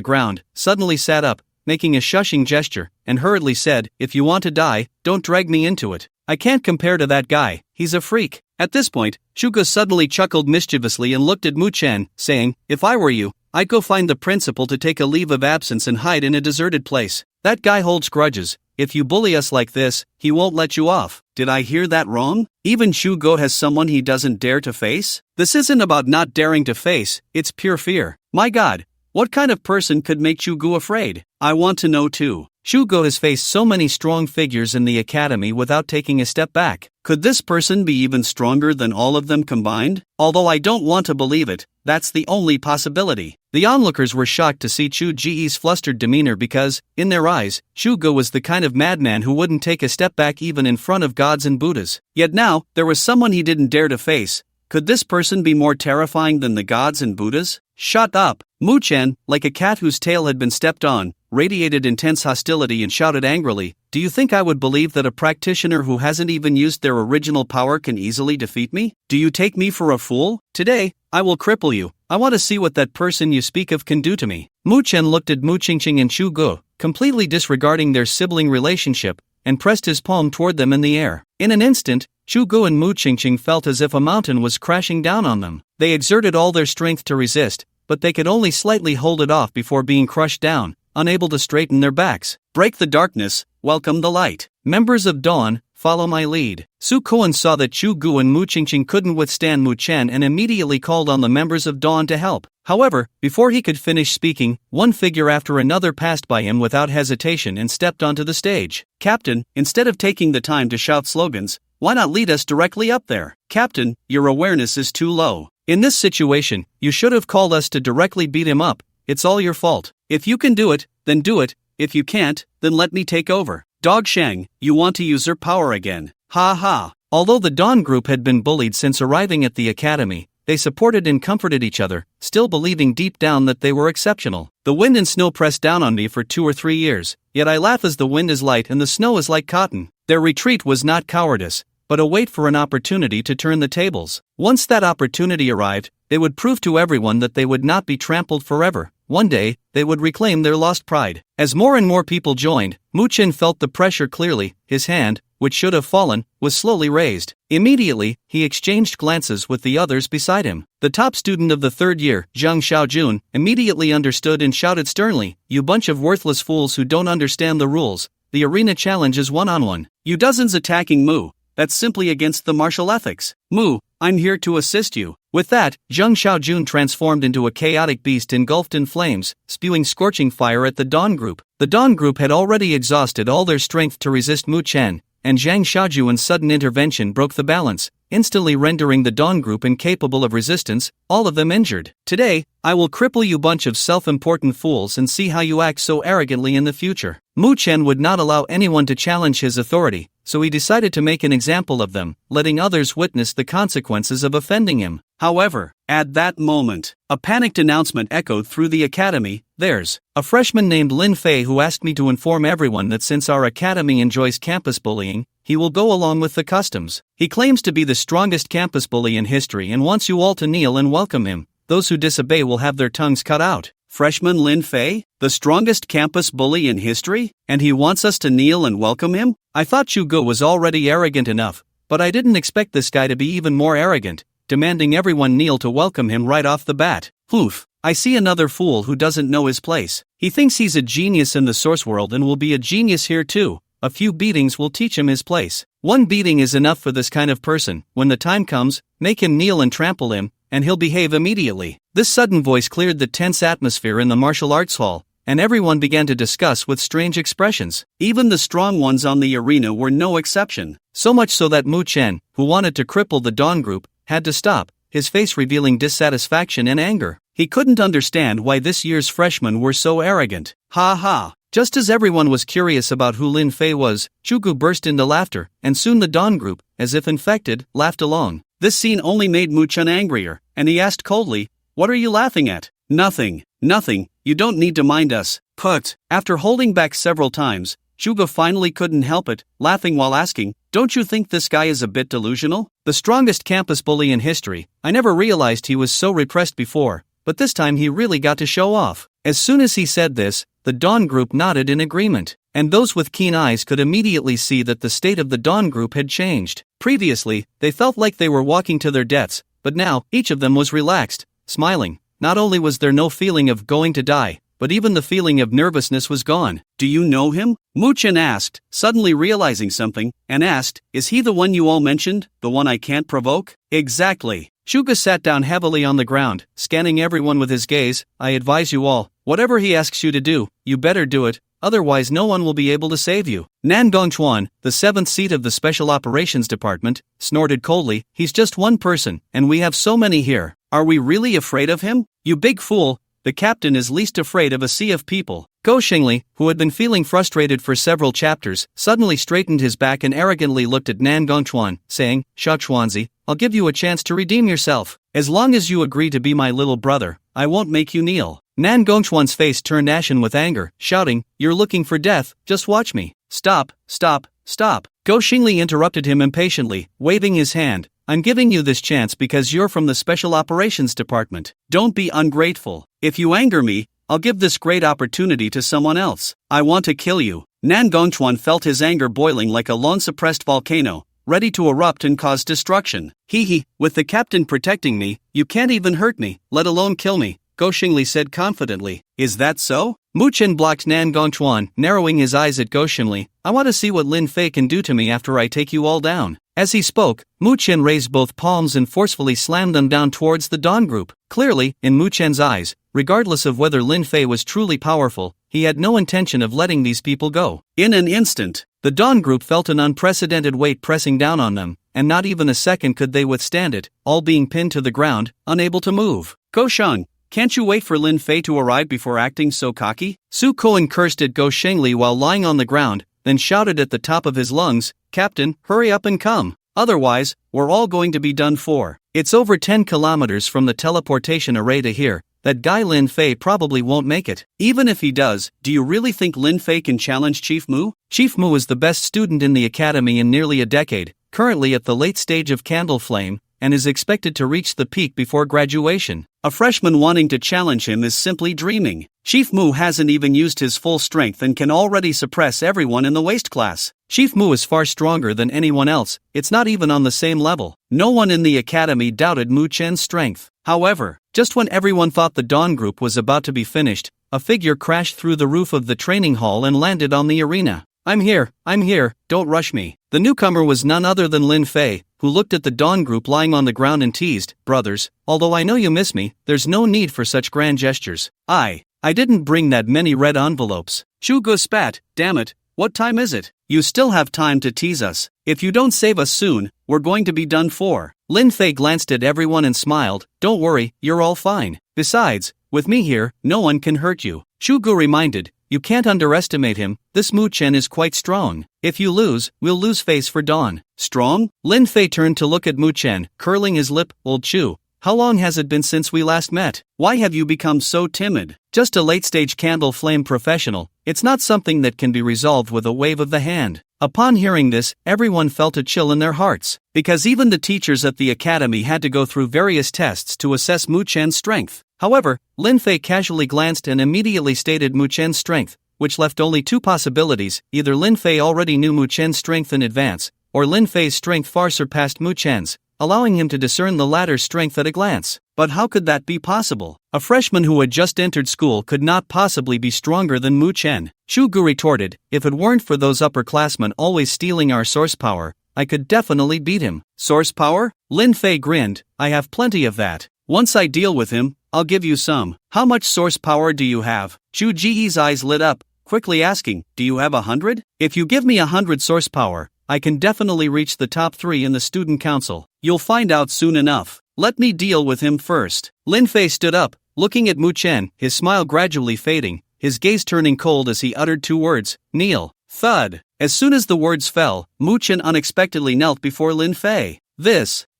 ground, suddenly sat up, making a shushing gesture, and hurriedly said, if you want to die, don't drag me into it. I can't compare to that guy, he's a freak. At this point, Chu Gu suddenly chuckled mischievously and looked at Mu Chen, saying, if I were you, I'd go find the principal to take a leave of absence and hide in a deserted place. That guy holds grudges. If you bully us like this, he won't let you off. Did I hear that wrong? Even Chu Gu has someone he doesn't dare to face? This isn't about not daring to face, it's pure fear. My God, What kind of person could make Chugu afraid? I want to know too. Shugo has faced so many strong figures in the academy without taking a step back. Could this person be even stronger than all of them combined? Although I don't want to believe it, that's the only possibility. The onlookers were shocked to see Chu Ji's flustered demeanor because, in their eyes, Shugo was the kind of madman who wouldn't take a step back even in front of gods and Buddhas. Yet now, there was someone he didn't dare to face. Could this person be more terrifying than the gods and Buddhas? Shut up! Mu-chen, like a cat whose tail had been stepped on, radiated intense hostility and shouted angrily, "Do you think I would believe that a practitioner who hasn't even used their original power can easily defeat me? Do you take me for a fool? Today, I will cripple you. I want to see what that person you speak of can do to me." Mu-chen looked at Mu-ching-ching and Shugo, completely disregarding their sibling relationship, and pressed his palm toward them in the air. In an instant, Shugo and Mu-ching-ching felt as if a mountain was crashing down on them. They exerted all their strength to resist, but they could only slightly hold it off before being crushed down, unable to straighten their backs. Break the darkness, welcome the light. Members of Dawn, follow my lead. Su Koan saw that Shugu and Mu-ching-ching couldn't withstand Mu-chen and immediately called on the members of Dawn to help. However, before he could finish speaking, one figure after another passed by him without hesitation and stepped onto the stage. "Captain, instead of taking the time to shout slogans, why not lead us directly up there? Captain, your awareness is too low. In this situation, you should have called us to directly beat him up. It's all your fault. If you can do it, then do it. If you can't, then let me take over." Dog Shang, you want to usurp power again. Ha ha. Although the Dawn group had been bullied since arriving at the academy, they supported and comforted each other, still believing deep down that they were exceptional. "The wind and snow pressed down on me for 2 or 3 years, yet I laugh as the wind is light and the snow is like cotton." Their retreat was not cowardice, but a wait for an opportunity to turn the tables. Once that opportunity arrived, they would prove to everyone that they would not be trampled forever. One day, they would reclaim their lost pride. As more and more people joined, Mu-chen felt the pressure clearly. His hand, which should have fallen, was slowly raised. Immediately, he exchanged glances with the others beside him. The top student of the 3rd year, Zhang Xiaojun, immediately understood and shouted sternly, "You bunch of worthless fools who don't understand the rules. The arena challenge is one-on-one. You dozens attacking Mu. That's simply against the martial ethics. Mu, I'm here to assist you." With that, Zhang Xiaojun transformed into a chaotic beast engulfed in flames, spewing scorching fire at the Dawn group. The Dawn group had already exhausted all their strength to resist Mu-chen, and Zhang Xiaojun's sudden intervention broke the balance, instantly rendering the Dawn group incapable of resistance, all of them injured. "Today, I will cripple you bunch of self-important fools and see how you act so arrogantly in the future." Mu-chen would not allow anyone to challenge his authority, so he decided to make an example of them, letting others witness the consequences of offending him. However, at that moment, a panicked announcement echoed through the academy. "There's a freshman named Lin Fei who asked me to inform everyone that since our academy enjoys campus bullying, he will go along with the customs. He claims to be the strongest campus bully in history and wants you all to kneel and welcome him. Those who disobey will have their tongues cut out." Freshman Lin Fei? The strongest campus bully in history? And he wants us to kneel and welcome him? I thought Shugo was already arrogant enough, but I didn't expect this guy to be even more arrogant, demanding everyone kneel to welcome him right off the bat. Oof, I see another fool who doesn't know his place. He thinks he's a genius in the source world and will be a genius here too. A few beatings will teach him his place. One beating is enough for this kind of person. When the time comes, make him kneel and trample him, and he'll behave immediately. This sudden voice cleared the tense atmosphere in the martial arts hall, and everyone began to discuss with strange expressions. Even the strong ones on the arena were no exception. So much so that Mu-chen, who wanted to cripple the Dawn group, had to stop, his face revealing dissatisfaction and anger. He couldn't understand why this year's freshmen were so arrogant. Ha ha! Just as everyone was curious about who Lin Fei was, Shugu burst into laughter, and soon the Dawn group, as if infected, laughed along. This scene only made Mu-chen angrier, and he asked coldly, "What are you laughing at?" "Nothing, nothing, you don't need to mind us." Put. After holding back several times, Shugo finally couldn't help it, laughing while asking, "Don't you think this guy is a bit delusional? The strongest campus bully in history. I never realized he was so repressed before, but this time he really got to show off." As soon as he said this, the Dawn group nodded in agreement, and those with keen eyes could immediately see that the state of the Dawn group had changed. Previously, they felt like they were walking to their deaths, but now, each of them was relaxed, smiling. Not only was there no feeling of going to die, but even the feeling of nervousness was gone. "Do you know him?" Mu-chen asked, suddenly realizing something, and asked, "Is he the one you all mentioned, the one I can't provoke?" "Exactly. Shuga sat down heavily on the ground, scanning everyone with his gaze. I advise you all, whatever he asks you to do, you better do it, otherwise no one will be able to save you. Nan Gongchuan, the 7th seat of the Special Operations Department, snorted coldly. He's just one person, and we have so many here. Are we really afraid of him? You big fool, the captain is least afraid of a sea of people. Go Xingli, who had been feeling frustrated for several chapters, suddenly straightened his back and arrogantly looked at Nan Gongchuan, saying, Shaochuanzi, I'll give you a chance to redeem yourself. As long as you agree to be my little brother, I won't make you kneel. Nan Gongchuan's face turned ashen with anger, shouting, You're looking for death, just watch me. Stop, stop, stop. Go Xingli interrupted him impatiently, waving his hand. I'm giving you this chance because you're from the Special Operations Department. Don't be ungrateful. If you anger me, I'll give this great opportunity to someone else. I want to kill you. Nan Gongchuan felt his anger boiling like a long-suppressed volcano, ready to erupt and cause destruction. Hee, with the captain protecting me, you can't even hurt me, let alone kill me, Go Xingli said confidently. Is that so? Mu Chen blocked Nan Gongchuan, narrowing his eyes at Go Xingli. I want to see what Lin Fei can do to me after I take you all down. As he spoke, Mu Chen raised both palms and forcefully slammed them down towards the Dawn Group. Clearly, in Mu Chen's eyes, regardless of whether Lin Fei was truly powerful, he had no intention of letting these people go. In an instant, the Dawn Group felt an unprecedented weight pressing down on them, and not even a second could they withstand it, all being pinned to the ground, unable to move. Go Shang, can't you wait for Lin Fei to arrive before acting so cocky? Su Koan cursed at Go Shengli while lying on the ground, then shouted at the top of his lungs, Captain, hurry up and come. Otherwise, we're all going to be done for. It's over 10 kilometers from the teleportation array to here. That guy Lin Fei probably won't make it. Even if he does, do you really think Lin Fei can challenge Chief Mu? Chief Mu is the best student in the academy in nearly a decade, currently at the late stage of Candle Flame, and is expected to reach the peak before graduation. A freshman wanting to challenge him is simply dreaming. Chief Mu hasn't even used his full strength and can already suppress everyone in the waist class. Chief Mu is far stronger than anyone else, it's not even on the same level. No one in the academy doubted Mu Chen's strength. However, just when everyone thought the Dawn Group was about to be finished, a figure crashed through the roof of the training hall and landed on the arena. I'm here, don't rush me. The newcomer was none other than Lin Fei, who looked at the Dawn Group lying on the ground and teased, Brothers, although I know you miss me, there's no need for such grand gestures. I didn't bring that many red envelopes. Shu Gu spat, damn it, what time is it? You still have time to tease us. If you don't save us soon, we're going to be done for. Lin Fei glanced at everyone and smiled, don't worry, you're all fine. Besides, with me here, no one can hurt you. Shu Gu reminded, you can't underestimate him, this Mu Chen is quite strong. If you lose, we'll lose face for Dawn. Strong? Lin Fei turned to look at Mu Chen, curling his lip, Old Chu. How long has it been since we last met? Why have you become so timid? Just a late-stage Candle Flame professional, it's not something that can be resolved with a wave of the hand. Upon hearing this, everyone felt a chill in their hearts, because even the teachers at the academy had to go through various tests to assess Mu Chen's strength. However, Lin Fei casually glanced and immediately stated Mu Chen's strength, which left only two possibilities, either Lin Fei already knew Mu Chen's strength in advance, or Lin Fei's strength far surpassed Mu Chen's, allowing him to discern the latter's strength at a glance. But how could that be possible? A freshman who had just entered school could not possibly be stronger than Mu Chen. Shu Gu retorted, if it weren't for those upperclassmen always stealing our source power, I could definitely beat him. Source power? Lin Fei grinned, I have plenty of that. Once I deal with him, I'll give you some. How much source power do you have? Chu Ji's eyes lit up, quickly asking, do you have 100? If you give me 100 source power, I can definitely reach the top 3 in the student council. You'll find out soon enough. Let me deal with him first. Lin Fei stood up, looking at Mu Chen, his smile gradually fading, his gaze turning cold as he uttered 2 words, kneel. Thud. As soon as the words fell, Mu Chen unexpectedly knelt before Lin Fei.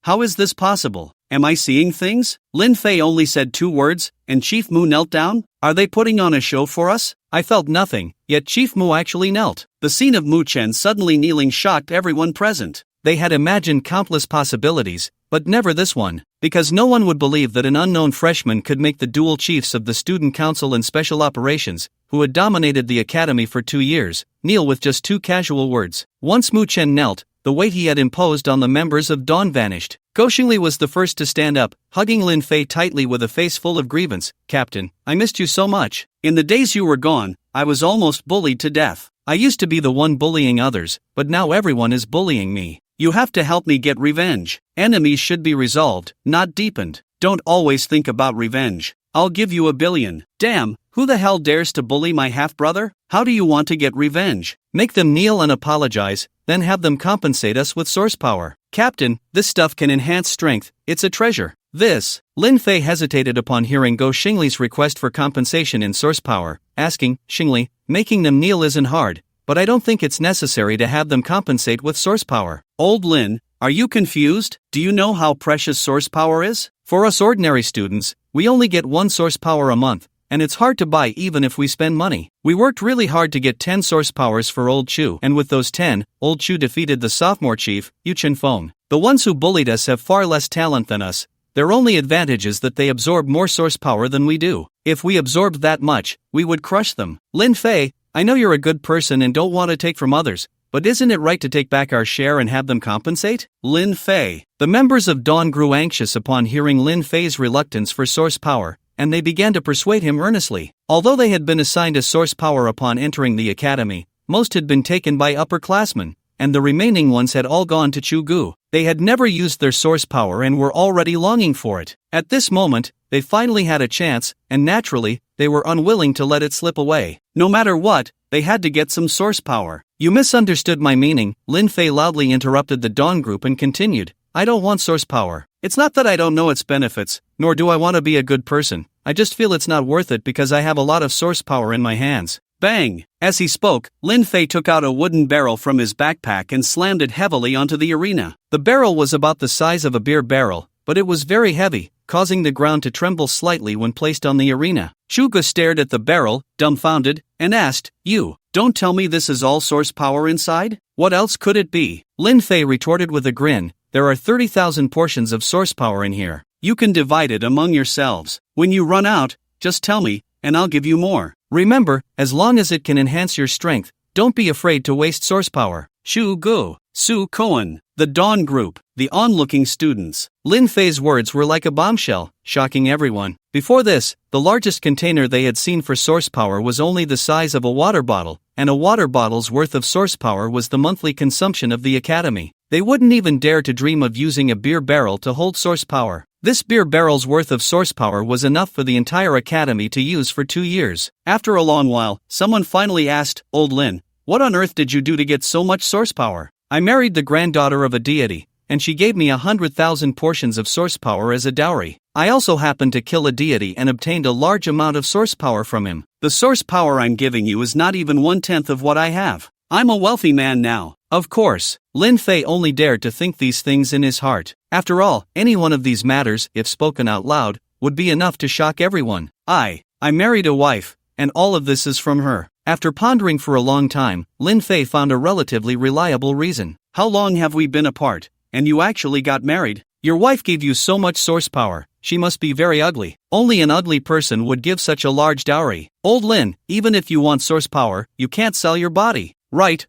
How is this possible? Am I seeing things? Lin Fei only said 2 words, and Chief Mu knelt down? Are they putting on a show for us? I felt nothing, yet Chief Mu actually knelt. The scene of Mu Chen suddenly kneeling shocked everyone present. They had imagined countless possibilities, but never this one, because no one would believe that an unknown freshman could make the dual chiefs of the Student Council and Special Operations, who had dominated the academy for 2 years, kneel with just 2 casual words. Once Mu Chen knelt, the weight he had imposed on the members of Dawn vanished. Go Xingli was the first to stand up, hugging Lin Fei tightly with a face full of grievance. Captain, I missed you so much. In the days you were gone, I was almost bullied to death. I used to be the one bullying others, but now everyone is bullying me. You have to help me get revenge. Enemies should be resolved, not deepened. Don't always think about revenge. I'll give you $1 billion. Damn, who the hell dares to bully my half-brother? How do you want to get revenge? Make them kneel and apologize, then have them compensate us with source power. Captain, this stuff can enhance strength, it's a treasure. Lin Fei hesitated upon hearing Go Xingli's request for compensation in source power, asking, Xingli, making them kneel isn't hard, but I don't think it's necessary to have them compensate with source power. Old Lin, are you confused? Do you know how precious source power is? For us ordinary students, we only get 1 source power a month, and it's hard to buy even if we spend money. We worked really hard to get 10 source powers for Old Chu, and with those 10, Old Chu defeated the sophomore chief, Yu Chenfeng. The ones who bullied us have far less talent than us. Their only advantage is that they absorb more source power than we do. If we absorbed that much, we would crush them. Lin Fei, I know you're a good person and don't want to take from others, but isn't it right to take back our share and have them compensate? Lin Fei. The members of Dawn grew anxious upon hearing Lin Fei's reluctance for source power, and they began to persuade him earnestly. Although they had been assigned a source power upon entering the academy, most had been taken by upperclassmen, and the remaining ones had all gone to Chu Gu. They had never used their source power and were already longing for it. At this moment, they finally had a chance, and naturally, they were unwilling to let it slip away. No matter what, they had to get some source power. You misunderstood my meaning, Lin Fei loudly interrupted the Dawn group and continued, I don't want source power. It's not that I don't know its benefits, nor do I want to be a good person. I just feel it's not worth it because I have a lot of source power in my hands. Bang! As he spoke, Lin Fei took out a wooden barrel from his backpack and slammed it heavily onto the arena. The barrel was about the size of a beer barrel, but it was very heavy, causing the ground to tremble slightly when placed on the arena. Shuga stared at the barrel, dumbfounded, and asked, You, don't tell me this is all source power inside? What else could it be? Lin Fei retorted with a grin, There are 30,000 portions of source power in here. You can divide it among yourselves. When you run out, just tell me, and I'll give you more. Remember, as long as it can enhance your strength, don't be afraid to waste source power. Shu Gu, Su Koan, the Dawn Group, the onlooking students. Lin Fei's words were like a bombshell, shocking everyone. Before this, the largest container they had seen for source power was only the size of a water bottle, and a water bottle's worth of source power was the monthly consumption of the academy. They wouldn't even dare to dream of using a beer barrel to hold source power. This beer barrel's worth of source power was enough for the entire academy to use for 2 years. After a long while, someone finally asked, Old Lin, what on earth did you do to get so much source power? I married the granddaughter of a deity, and she gave me 100,000 portions of source power as a dowry. I also happened to kill a deity and obtained a large amount of source power from him. The source power I'm giving you is not even 1/10 of what I have. I'm a wealthy man now. Of course, Lin Fei only dared to think these things in his heart. After all, any one of these matters, if spoken out loud, would be enough to shock everyone. I married a wife, and all of this is from her. After pondering for a long time, Lin Fei found a relatively reliable reason. How long have we been apart, and you actually got married? Your wife gave you so much source power, she must be very ugly. Only an ugly person would give such a large dowry. Old Lin, even if you want source power, you can't sell your body. Right.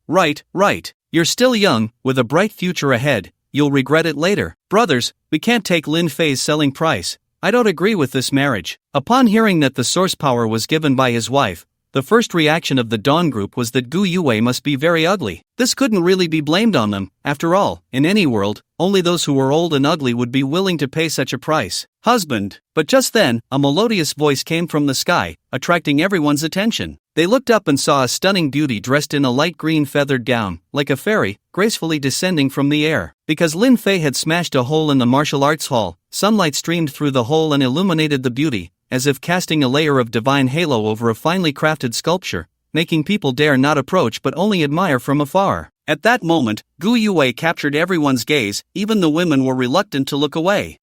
You're still young, with a bright future ahead, you'll regret it later. Brothers, we can't take Lin Fei's selling price. I don't agree with this marriage. Upon hearing that the source power was given by his wife, the first reaction of the Dawn Group was that Gu Yue must be very ugly. This couldn't really be blamed on them. After all, in any world, only those who were old and ugly would be willing to pay such a price. Husband. But just then, a melodious voice came from the sky, attracting everyone's attention. They looked up and saw a stunning beauty dressed in a light green feathered gown, like a fairy, gracefully descending from the air. Because Lin Fei had smashed a hole in the martial arts hall, sunlight streamed through the hole and illuminated the beauty, as if casting a layer of divine halo over a finely crafted sculpture, making people dare not approach but only admire from afar. At that moment, Gu Yue captured everyone's gaze, even the women were reluctant to look away.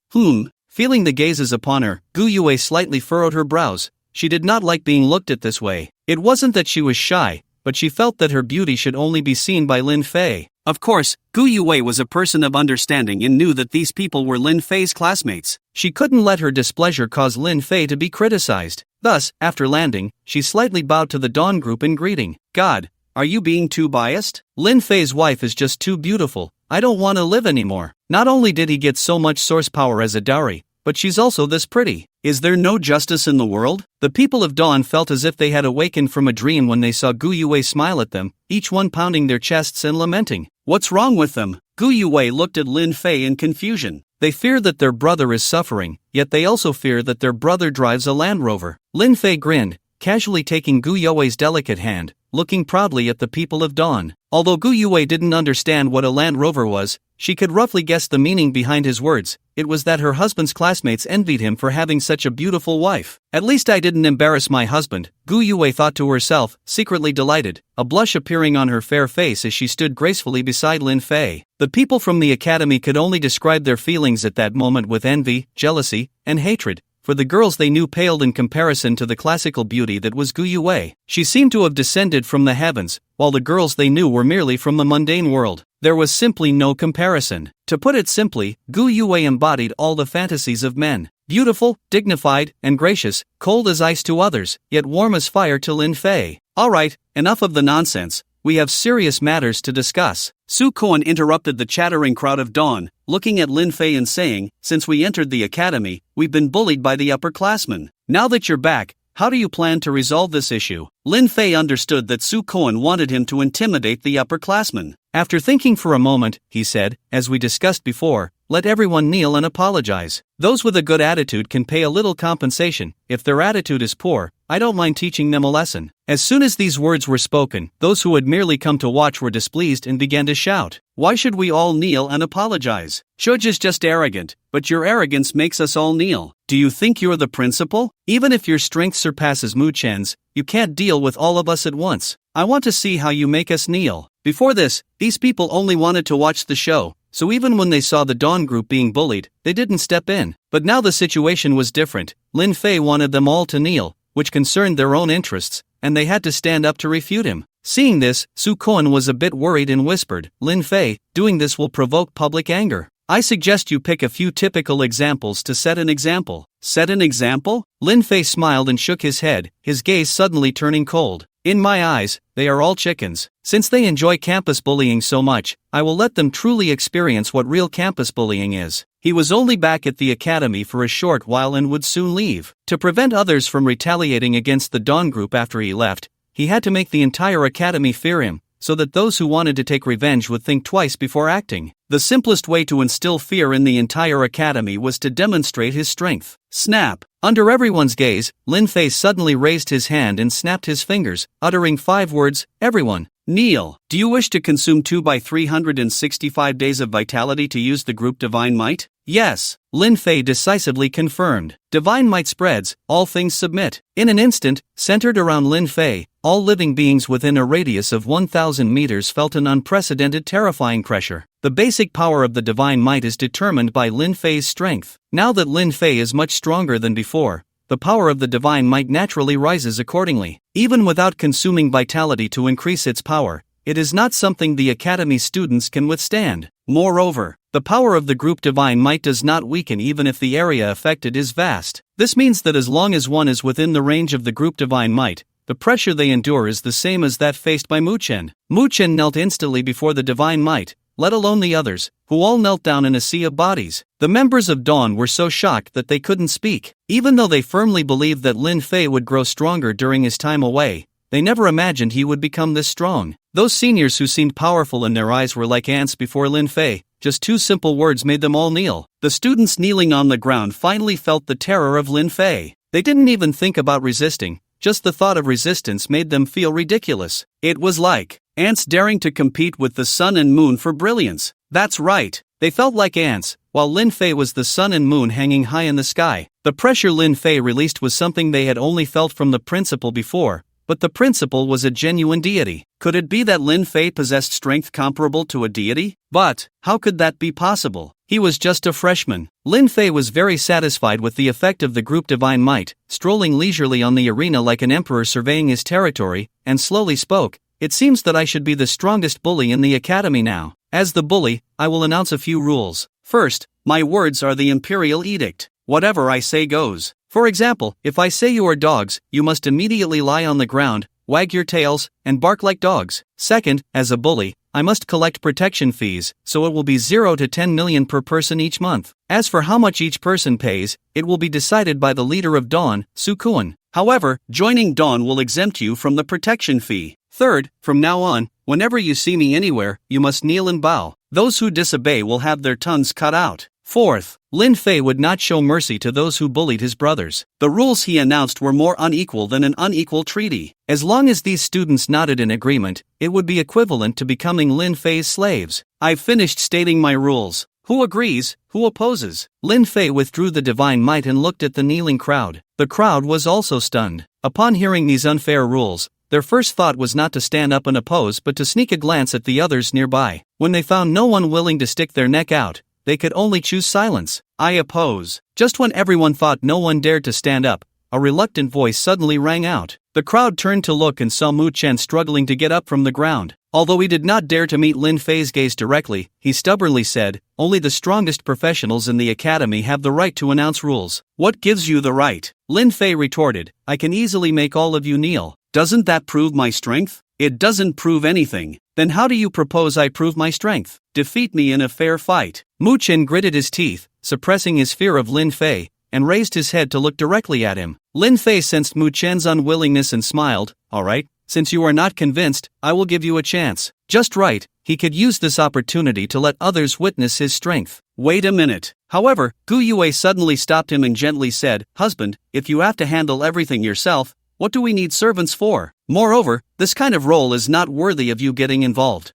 Feeling the gazes upon her, Gu Yue slightly furrowed her brows. She did not like being looked at this way. It wasn't that she was shy, but she felt that her beauty should only be seen by Lin Fei. Of course, Gu Yue was a person of understanding and knew that these people were Lin Fei's classmates. She couldn't let her displeasure cause Lin Fei to be criticized. Thus, after landing, she slightly bowed to the Dawn Group in greeting. God, are you being too biased? Lin Fei's wife is just too beautiful. I don't want to live anymore. Not only did he get so much source power as a dowry, but she's also this pretty. Is there no justice in the world? The people of Dawn felt as if they had awakened from a dream when they saw Gu Yue smile at them, each one pounding their chests and lamenting. What's wrong with them? Gu Yue looked at Lin Fei in confusion. They fear that their brother is suffering, yet they also fear that their brother drives a Land Rover. Lin Fei grinned, casually taking Gu Yue's delicate hand, looking proudly at the people of Dawn. Although Gu Yue didn't understand what a Land Rover was, she could roughly guess the meaning behind his words. It was that her husband's classmates envied him for having such a beautiful wife. At least I didn't embarrass my husband, Gu Yue thought to herself, secretly delighted, a blush appearing on her fair face as she stood gracefully beside Lin Fei. The people from the academy could only describe their feelings at that moment with envy, jealousy, and hatred. For the girls they knew paled in comparison to the classical beauty that was Gu Yue. She seemed to have descended from the heavens, while the girls they knew were merely from the mundane world. There was simply no comparison. To put it simply, Gu Yue embodied all the fantasies of men. Beautiful, dignified, and gracious, cold as ice to others, yet warm as fire to Lin Fei. Alright, enough of the nonsense. We have serious matters to discuss. Su Kuan interrupted the chattering crowd of Dawn, looking at Lin Fei and saying, since we entered the academy, we've been bullied by the upperclassmen. Now that you're back, how do you plan to resolve this issue? Lin Fei understood that Su Kuan wanted him to intimidate the upperclassmen. After thinking for a moment, he said, as we discussed before, let everyone kneel and apologize. Those with a good attitude can pay a little compensation. If their attitude is poor, I don't mind teaching them a lesson. As soon as these words were spoken, those who had merely come to watch were displeased and began to shout. Why should we all kneel and apologize? Shuj is just arrogant, but your arrogance makes us all kneel. Do you think you're the principal? Even if your strength surpasses Mu Chen's, you can't deal with all of us at once. I want to see how you make us kneel. Before this, these people only wanted to watch the show, so even when they saw the Dawn group being bullied, they didn't step in. But now the situation was different. Lin Fei wanted them all to kneel, which concerned their own interests, and they had to stand up to refute him. Seeing this, Su Kuan was a bit worried and whispered, Lin Fei, doing this will provoke public anger. I suggest you pick a few typical examples to set an example. Set an example? Lin Fei smiled and shook his head, his gaze suddenly turning cold. In my eyes, they are all chickens. Since they enjoy campus bullying so much, I will let them truly experience what real campus bullying is. He was only back at the academy for a short while and would soon leave. To prevent others from retaliating against the Dawn group after he left, he had to make the entire academy fear him, so that those who wanted to take revenge would think twice before acting. The simplest way to instill fear in the entire academy was to demonstrate his strength. Snap! Under everyone's gaze, Lin Fei suddenly raised his hand and snapped his fingers, uttering 5 words, everyone, kneel. Do you wish to consume 2 by 365 days of vitality to use the group Divine Might? Yes, Lin Fei decisively confirmed. Divine Might spreads, all things submit. In an instant, centered around Lin Fei, all living beings within a radius of 1,000 meters felt an unprecedented terrifying pressure. The basic power of the Divine Might is determined by Lin Fei's strength. Now that Lin Fei is much stronger than before, the power of the Divine Might naturally rises accordingly. Even without consuming vitality to increase its power, it is not something the Academy students can withstand. Moreover, the power of the group Divine Might does not weaken even if the area affected is vast. This means that as long as one is within the range of the group Divine Might, the pressure they endure is the same as that faced by Mu Chen. Mu Chen knelt instantly before the Divine Might, let alone the others, who all knelt down in a sea of bodies. The members of Dawn were so shocked that they couldn't speak. Even though they firmly believed that Lin Fei would grow stronger during his time away, they never imagined he would become this strong. Those seniors who seemed powerful in their eyes were like ants before Lin Fei. Just 2 simple words made them all kneel. The students kneeling on the ground finally felt the terror of Lin Fei. They didn't even think about resisting. Just the thought of resistance made them feel ridiculous. It was like ants daring to compete with the sun and moon for brilliance. That's right, they felt like ants, while Lin Fei was the sun and moon hanging high in the sky. The pressure Lin Fei released was something they had only felt from the principal before, but the principal was a genuine deity. Could it be that Lin Fei possessed strength comparable to a deity? But how could that be possible? He was just a freshman. Lin Fei was very satisfied with the effect of the group Divine Might, strolling leisurely on the arena like an emperor surveying his territory, and slowly spoke, it seems that I should be the strongest bully in the academy now. As the bully, I will announce a few rules. First, my words are the imperial edict. Whatever I say goes. For example, if I say you are dogs, you must immediately lie on the ground, wag your tails, and bark like dogs. Second, as a bully, I must collect protection fees, so it will be 0 to 10 million per person each month. As for how much each person pays, it will be decided by the leader of Dawn, Su Kuan. However, joining Dawn will exempt you from the protection fee. Third, from now on, whenever you see me anywhere, you must kneel and bow. those who disobey will have their tongues cut out. Fourth, Lin Fei would not show mercy to those who bullied his brothers. The rules he announced were more unequal than an unequal treaty. As long as these students nodded in agreement, it would be equivalent to becoming Lin Fei's slaves. I've finished stating my rules. Who agrees? Who opposes? Lin Fei withdrew the divine might and looked at the kneeling crowd. The crowd was also stunned. Upon hearing these unfair rules, their first thought was not to stand up and oppose but to sneak a glance at the others nearby. When they found no one willing to stick their neck out, they could only choose silence. I oppose. Just when everyone thought no one dared to stand up, a reluctant voice suddenly rang out. The crowd turned to look and saw Mu Chen struggling to get up from the ground. Although he did not dare to meet Lin Fei's gaze directly, he stubbornly said, "Only the strongest professionals in the academy have the right to announce rules." "What gives you the right?" Lin Fei retorted, "I can easily make all of you kneel. Doesn't that prove my strength?" "It doesn't prove anything." "Then how do you propose I prove my strength?" "Defeat me in a fair fight." Mu Chen gritted his teeth, suppressing his fear of Lin Fei, and raised his head to look directly at him. Lin Fei sensed Mu Chen's unwillingness and smiled. "All right, since you are not convinced, I will give you a chance." Just right, he could use this opportunity to let others witness his strength. "Wait a minute." However, Gu Yue suddenly stopped him and gently said, "Husband, if you have to handle everything yourself, what do we need servants for? Moreover, this kind of role is not worthy of you getting involved."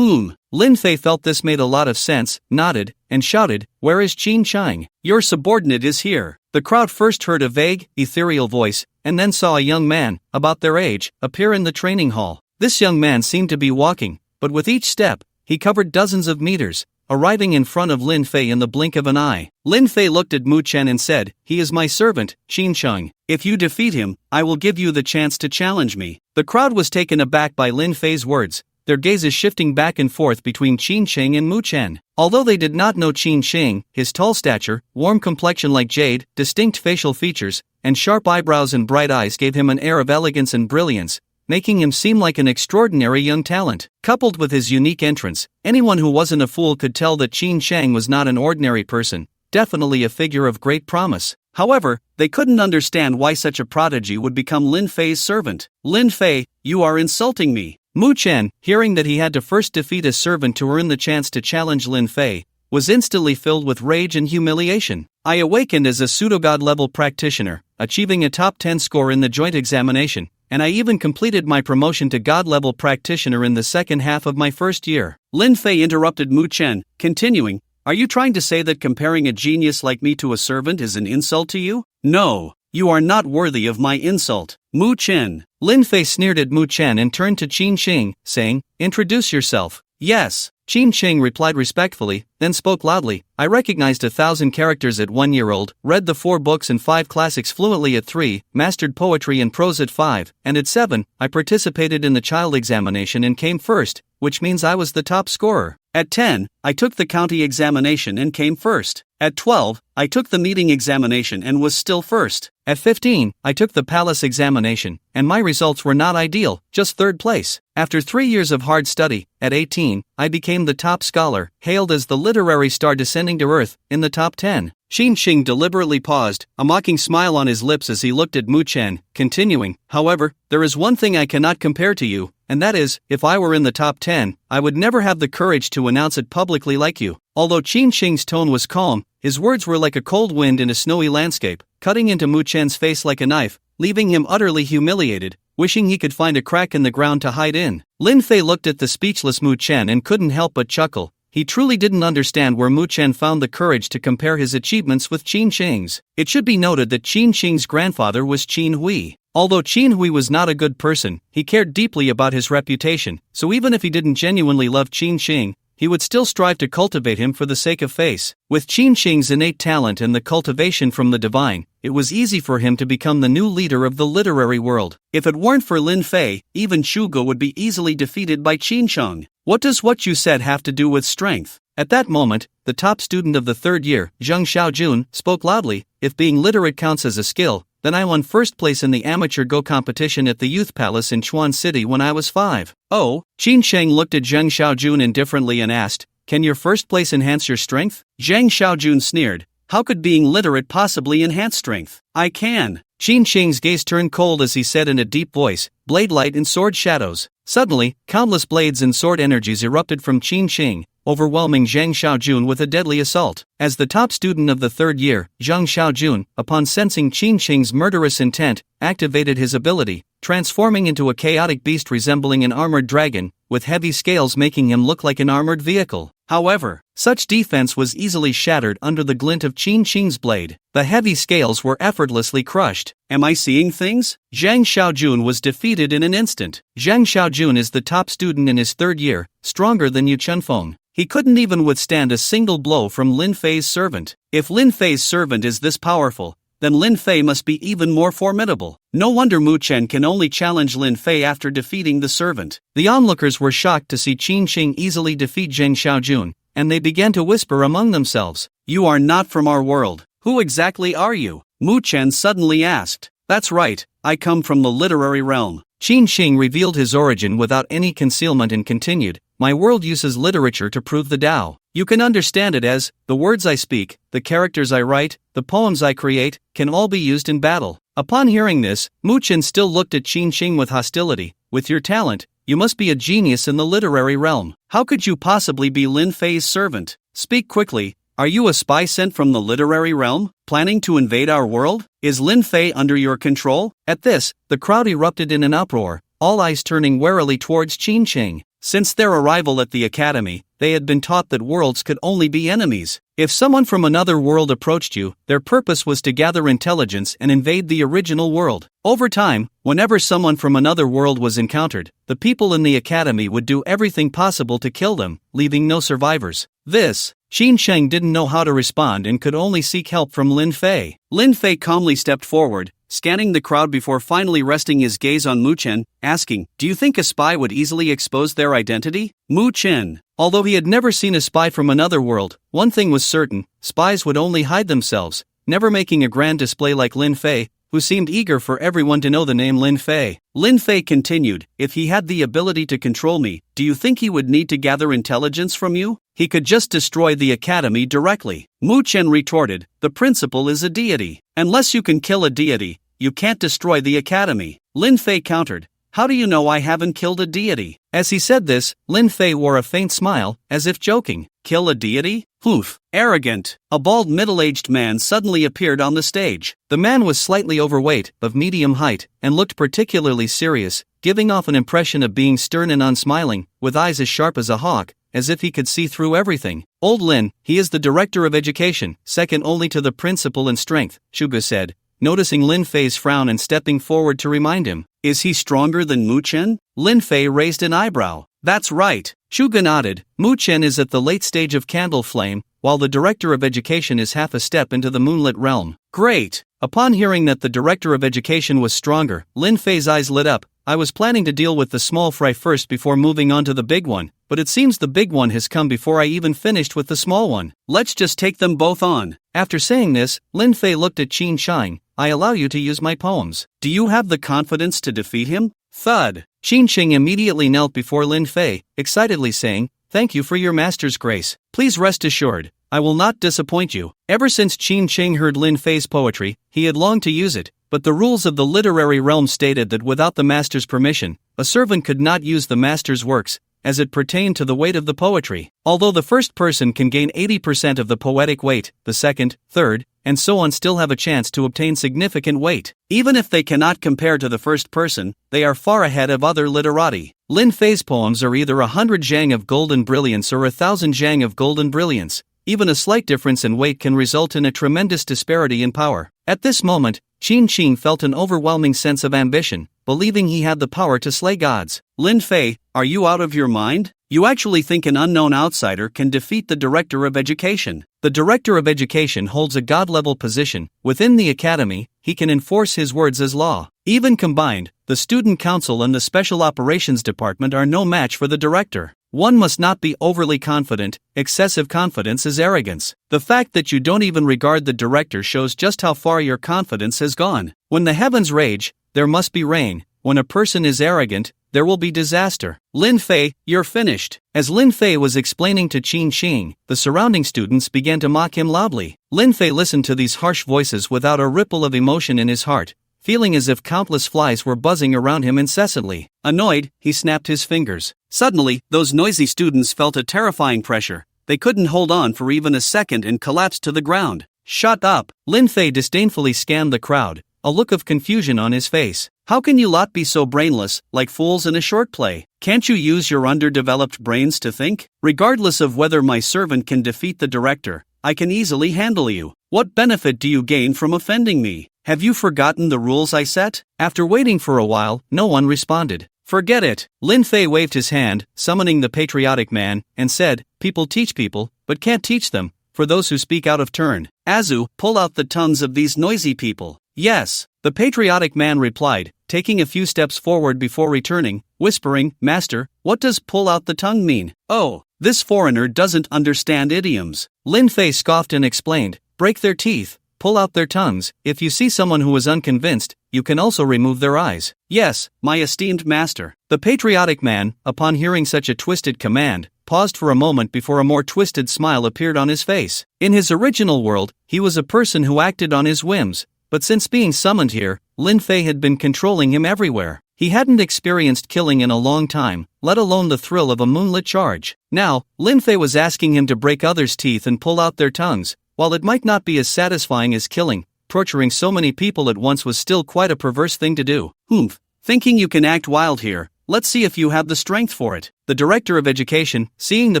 Lin Fei felt this made a lot of sense, nodded, and shouted, "Where is Qin Chang? Your subordinate is here." The crowd first heard a vague, ethereal voice, and then saw a young man, about their age, appear in the training hall. This young man seemed to be walking, but with each step, he covered dozens of meters, arriving in front of Lin Fei in the blink of an eye. Lin Fei looked at Mu Chen and said, "He is my servant, Qin Chang. If you defeat him, I will give you the chance to challenge me." The crowd was taken aback by Lin Fei's words, their gazes shifting back and forth between Qin Chang and Mu Chen. Although they did not know Qin Chang, his tall stature, warm complexion like jade, distinct facial features, and sharp eyebrows and bright eyes gave him an air of elegance and brilliance, making him seem like an extraordinary young talent. Coupled with his unique entrance, anyone who wasn't a fool could tell that Qin Chang was not an ordinary person, definitely a figure of great promise. However, they couldn't understand why such a prodigy would become Lin Fei's servant. "Lin Fei, you are insulting me." Mu Chen, hearing that he had to first defeat his servant to earn the chance to challenge Lin Fei, was instantly filled with rage and humiliation. "I awakened as a pseudogod level practitioner, achieving a top 10 score in the joint examination, and I even completed my promotion to god level practitioner in the second half of my first year." Lin Fei interrupted Mu Chen, continuing, "Are you trying to say that comparing a genius like me to a servant is an insult to you?" "No, you are not worthy of my insult, Mu Chen." Lin Fei sneered at Mu Chen and turned to Qin Chang, saying, "Introduce yourself." "Yes." Qin Chang replied respectfully, then spoke loudly. "I recognized 1,000 characters at 1 year old, read the 4 books and 5 classics fluently at 3, mastered poetry and prose at 5, and at 7, I participated in the child examination and came first, which means I was the top scorer. At 10, I took the county examination and came first. At 12, I took the meeting examination and was still first. At 15, I took the palace examination, and my results were not ideal, just 3rd place. After 3 years of hard study, at 18, I became the top scholar, hailed as the literary star descending to earth, in the top 10. Qin Chang deliberately paused, a mocking smile on his lips as he looked at Mu Chen, continuing, "However, there is one thing I cannot compare to you, and that is, if I were in the top 10, I would never have the courage to announce it publicly like you." Although Qin Chang's tone was calm, his words were like a cold wind in a snowy landscape, cutting into Mu Chen's face like a knife, leaving him utterly humiliated, wishing he could find a crack in the ground to hide in. Lin Fei looked at the speechless Mu Chen and couldn't help but chuckle. He truly didn't understand where Mu Chen found the courage to compare his achievements with Qin Chang's. It should be noted that Qin Chang's grandfather was Qin Hui. Although Qin Hui was not a good person, he cared deeply about his reputation, so even if he didn't genuinely love Qin Chang, he would still strive to cultivate him for the sake of face. With Qin Chang's innate talent and the cultivation from the divine, it was easy for him to become the new leader of the literary world. If it weren't for Lin Fei, even Shugo would be easily defeated by Qin Chang. "What does what you said have to do with strength?" At that moment, the top student of the 3rd year, Zheng Xiaojun, spoke loudly, "If being literate counts as a skill, then I won 1st place in the amateur Go competition at the Youth Palace in Chuan City when I was 5. "Oh?" Qin Chang looked at Zheng Xiaojun indifferently and asked, "Can your 1st place enhance your strength?" Zheng Xiaojun sneered, "How could being literate possibly enhance strength?" "I can." Qin Chang's gaze turned cold as he said in a deep voice, "Blade light and sword shadows." Suddenly, countless blades and sword energies erupted from Qin Chang, overwhelming Zhang Xiaojun with a deadly assault. As the top student of the third year, Zhang Xiaojun, upon sensing Qin Shing's murderous intent, activated his ability, transforming into a chaotic beast resembling an armored dragon, with heavy scales making him look like an armored vehicle. However, such defense was easily shattered under the glint of Qin Shing's blade. The heavy scales were effortlessly crushed. Am I seeing things? Zhang Xiaojun was defeated in an instant. Zhang Xiaojun is the top student in his third year, stronger than Yu Chunfeng. He couldn't even withstand a single blow from Lin Fei's servant. If Lin Fei's servant is this powerful, then Lin Fei must be even more formidable. No wonder Mu Chen can only challenge Lin Fei after defeating the servant. The onlookers were shocked to see Qin Shing easily defeat Zhang Xiaojun, and they began to whisper among themselves. You are not from our world. Who exactly are you? Mu Chen suddenly asked. That's right, I come from the literary realm. Qin Shing revealed his origin without any concealment and continued, my world uses literature to prove the Tao. You can understand it as, the words I speak, the characters I write, the poems I create, can all be used in battle. Upon hearing this, Mu Chen still looked at Qin Shing with hostility. With your talent, you must be a genius in the literary realm. How could you possibly be Lin Fei's servant? Speak quickly. Are you a spy sent from the literary realm, planning to invade our world? Is Lin Fei under your control? At this, the crowd erupted in an uproar, all eyes turning warily towards Qin Shing. Since their arrival at the academy, they had been taught that worlds could only be enemies. If someone from another world approached you, their purpose was to gather intelligence and invade the original world. Over time, whenever someone from another world was encountered, the people in the academy would do everything possible to kill them, leaving no survivors. Qin Sheng didn't know how to respond and could only seek help from Lin Fei. Lin Fei calmly stepped forward, scanning the crowd before finally resting his gaze on Mu Chen, asking, do you think a spy would easily expose their identity? Mu Chen. Although he had never seen a spy from another world, one thing was certain, spies would only hide themselves, never making a grand display like Lin Fei, who seemed eager for everyone to know the name Lin Fei. Lin Fei continued, if he had the ability to control me, do you think he would need to gather intelligence from you? He could just destroy the academy directly. Mu Chen retorted, the principal is a deity. Unless you can kill a deity, you can't destroy the academy. Lin Fei countered, how do you know I haven't killed a deity? As he said this, Lin Fei wore a faint smile, as if joking. Kill a deity? Poof. Arrogant. A bald middle-aged man suddenly appeared on the stage. The man was slightly overweight, of medium height, and looked particularly serious, giving off an impression of being stern and unsmiling, with eyes as sharp as a hawk, as if he could see through everything. Old Lin, he is the director of education, second only to the principal in strength, Shuge said, noticing Lin Fei's frown and stepping forward to remind him. Is he stronger than Mu Chen? Lin Fei raised an eyebrow. That's right. Shuge nodded. Mu Chen is at the late stage of candle flame, while the director of education is half a step into the moonlit realm. Great. Upon hearing that the director of education was stronger, Lin Fei's eyes lit up. I was planning to deal with the small fry first before moving on to the big one, but it seems the big one has come before I even finished with the small one. Let's just take them both on. After saying this, Lin Fei looked at Qin Shang. I allow you to use my poems. Do you have the confidence to defeat him? Thud. Qin Shing immediately knelt before Lin Fei, excitedly saying, thank you for your master's grace. Please rest assured, I will not disappoint you. Ever since Qin Shing heard Lin Fei's poetry, he had longed to use it, but the rules of the literary realm stated that without the master's permission, a servant could not use the master's works, as it pertained to the weight of the poetry. Although the first person can gain 80% of the poetic weight, the second, third, and so on still have a chance to obtain significant weight. Even if they cannot compare to the first person, they are far ahead of other literati. Lin Fei's poems are either 100 zhang of golden brilliance or 1,000 zhang of golden brilliance. Even a slight difference in weight can result in a tremendous disparity in power. At this moment, Qin Shing felt an overwhelming sense of ambition, believing he had the power to slay gods. Lin Fei, are you out of your mind? You actually think an unknown outsider can defeat the director of education? The director of education holds a god-level position. Within the academy, he can enforce his words as law. Even combined, the student council and the special operations department are no match for the director. One must not be overly confident. Excessive confidence is arrogance. The fact that you don't even regard the director shows just how far your confidence has gone. When the heavens rage, there must be rain. When a person is arrogant, there will be disaster. Lin Fei, you're finished. As Lin Fei was explaining to Qin Shing, the surrounding students began to mock him loudly. Lin Fei listened to these harsh voices without a ripple of emotion in his heart, feeling as if countless flies were buzzing around him incessantly. Annoyed, he snapped his fingers. Suddenly, those noisy students felt a terrifying pressure. They couldn't hold on for even a second and collapsed to the ground. Shut up! Lin Fei disdainfully scanned the crowd, a look of confusion on his face. How can you lot be so brainless, like fools in a short play? Can't you use your underdeveloped brains to think? Regardless of whether my servant can defeat the director, I can easily handle you. What benefit do you gain from offending me? Have you forgotten the rules I set? After waiting for a while, no one responded. Forget it. Lin Fei waved his hand, summoning the patriotic man, and said, people teach people, but can't teach them, for those who speak out of turn. Azu, pull out the tongues of these noisy people. Yes, the patriotic man replied, taking a few steps forward before returning, whispering, Master, what does pull out the tongue mean? Oh, this foreigner doesn't understand idioms. Lin Fei scoffed and explained, break their teeth, pull out their tongues. If you see someone who is unconvinced, you can also remove their eyes. Yes, my esteemed master. The patriotic man, upon hearing such a twisted command, paused for a moment before a more twisted smile appeared on his face. In his original world, he was a person who acted on his whims, but since being summoned here, Lin Fei had been controlling him everywhere. He hadn't experienced killing in a long time, let alone the thrill of a moonlit charge. Now, Lin Fei was asking him to break others' teeth and pull out their tongues. While it might not be as satisfying as killing, torturing so many people at once was still quite a perverse thing to do. Humph, thinking you can act wild here, let's see if you have the strength for it. The director of education, seeing the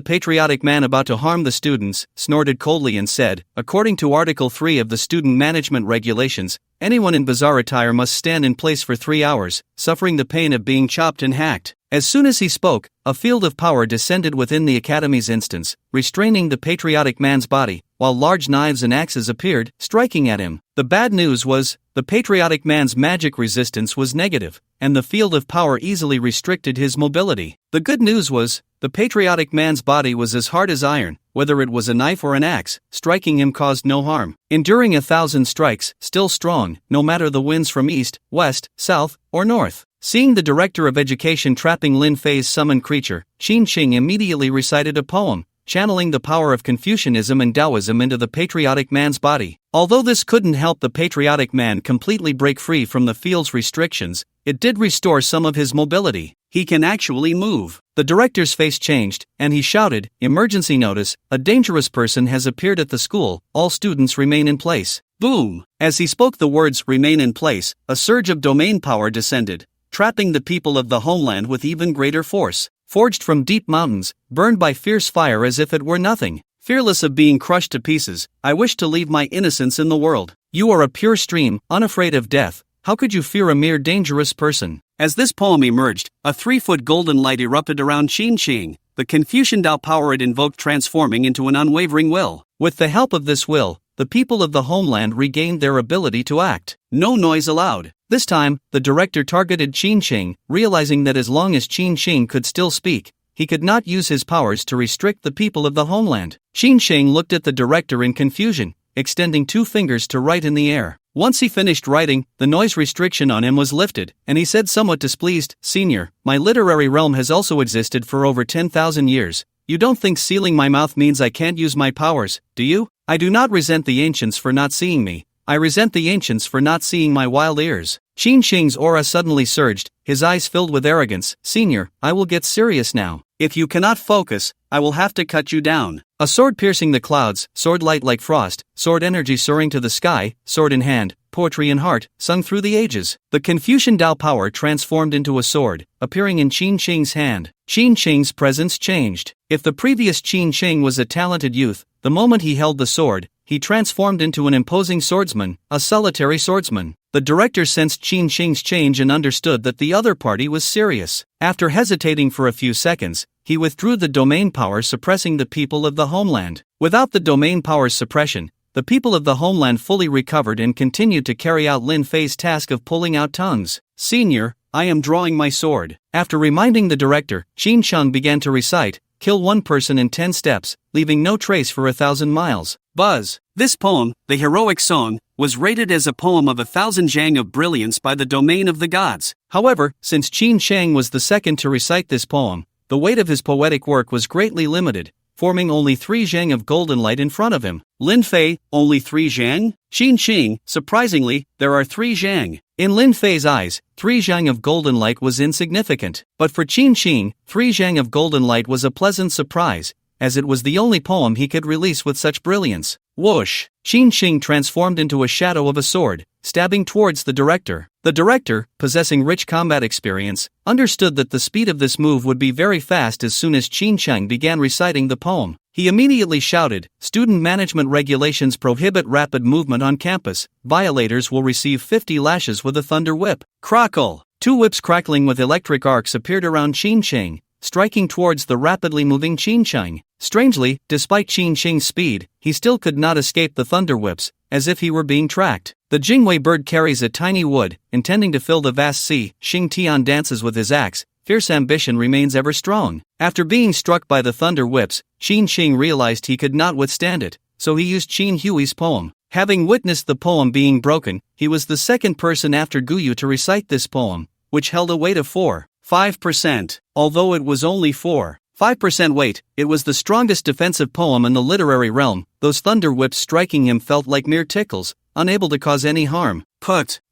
patriotic man about to harm the students, snorted coldly and said, according to Article 3 of the Student Management Regulations, anyone in bizarre attire must stand in place for 3 hours, suffering the pain of being chopped and hacked. As soon as he spoke, a field of power descended within the academy's instance, restraining the patriotic man's body, while large knives and axes appeared, striking at him. The bad news was, the patriotic man's magic resistance was negative, and the field of power easily restricted his mobility. The good news was, the patriotic man's body was as hard as iron, whether it was a knife or an axe, striking him caused no harm. Enduring 1,000 strikes, still strong, no matter the winds from east, west, south, or north. Seeing the director of education trapping Lin Fei's summoned creature, Qin Qing immediately recited a poem, channeling the power of Confucianism and Taoism into the patriotic man's body. Although this couldn't help the patriotic man completely break free from the field's restrictions, it did restore some of his mobility. He can actually move. The director's face changed, and he shouted, emergency notice, a dangerous person has appeared at the school, all students remain in place. Boom! As he spoke the words remain in place, a surge of domain power descended, trapping the people of the homeland with even greater force. Forged from deep mountains, burned by fierce fire as if it were nothing. Fearless of being crushed to pieces, I wish to leave my innocence in the world. You are a pure stream, unafraid of death. How could you fear a mere dangerous person? As this poem emerged, a 3-foot golden light erupted around Qin Qing, the Confucian Tao power it invoked transforming into an unwavering will. With the help of this will, the people of the homeland regained their ability to act. No noise allowed. This time, the director targeted Qin Qing, realizing that as long as Qin Qing could still speak, he could not use his powers to restrict the people of the homeland. Qin Qing looked at the director in confusion, extending 2 fingers to write in the air. Once he finished writing, the noise restriction on him was lifted, and he said somewhat displeased, Senior, my literary realm has also existed for over 10,000 years. You don't think sealing my mouth means I can't use my powers, do you? I do not resent the ancients for not seeing me. I resent the ancients for not seeing my wild ears. Qin Qing's aura suddenly surged, his eyes filled with arrogance. Senior, I will get serious now. If you cannot focus, I will have to cut you down. A sword piercing the clouds, sword light like frost, sword energy soaring to the sky, sword in hand, poetry in heart, sung through the ages. The Confucian Tao power transformed into a sword, appearing in Qin Qing's hand. Qin Qing's presence changed. If the previous Qin Qing was a talented youth, the moment he held the sword, he transformed into an imposing swordsman, a solitary swordsman. The director sensed Qin Qing's change and understood that the other party was serious. After hesitating for a few seconds, he withdrew the domain power suppressing the people of the homeland. Without the domain power's suppression, the people of the homeland fully recovered and continued to carry out Lin Fei's task of pulling out tongues. Senior, I am drawing my sword. After reminding the director, Qin Sheng began to recite, kill 1 person in 10 steps, leaving no trace for 1,000 miles. Buzz. This poem, the heroic song, was rated as a poem of 1,000 zhang of brilliance by the domain of the gods. However, since Qin Sheng was the second to recite this poem, the weight of his poetic work was greatly limited, forming only 3 zhang of golden light in front of him. Lin Fei, only 3 zhang? Qin Qing, surprisingly, there are 3 zhang. In Lin Fei's eyes, 3 zhang of golden light was insignificant. But for Qin Qing, 3 zhang of golden light was a pleasant surprise, as it was the only poem he could release with such brilliance. Whoosh! Qin Qing transformed into a shadow of a sword, stabbing towards the director. The director, possessing rich combat experience, understood that the speed of this move would be very fast as soon as Qin Qing began reciting the poem. He immediately shouted, "Student management regulations prohibit rapid movement on campus. Violators will receive 50 lashes with a thunder whip." Crackle! 2 whips crackling with electric arcs appeared around Qin Qing, striking towards the rapidly moving Qin Qing. Strangely, despite Qin Qing's speed, he still could not escape the thunder whips, as if he were being tracked. The Jingwei bird carries a tiny wood, intending to fill the vast sea. Xing Tian dances with his axe. Fierce ambition remains ever strong. After being struck by the thunder whips, Qin Qing realized he could not withstand it, so he used Qin Hui's poem. Having witnessed the poem being broken, he was the second person after Guyu to recite this poem, which held a weight of 4.5%. Although it was only 4.5% weight, it was the strongest defensive poem in the literary realm. Those thunder whips striking him felt like mere tickles, unable to cause any harm.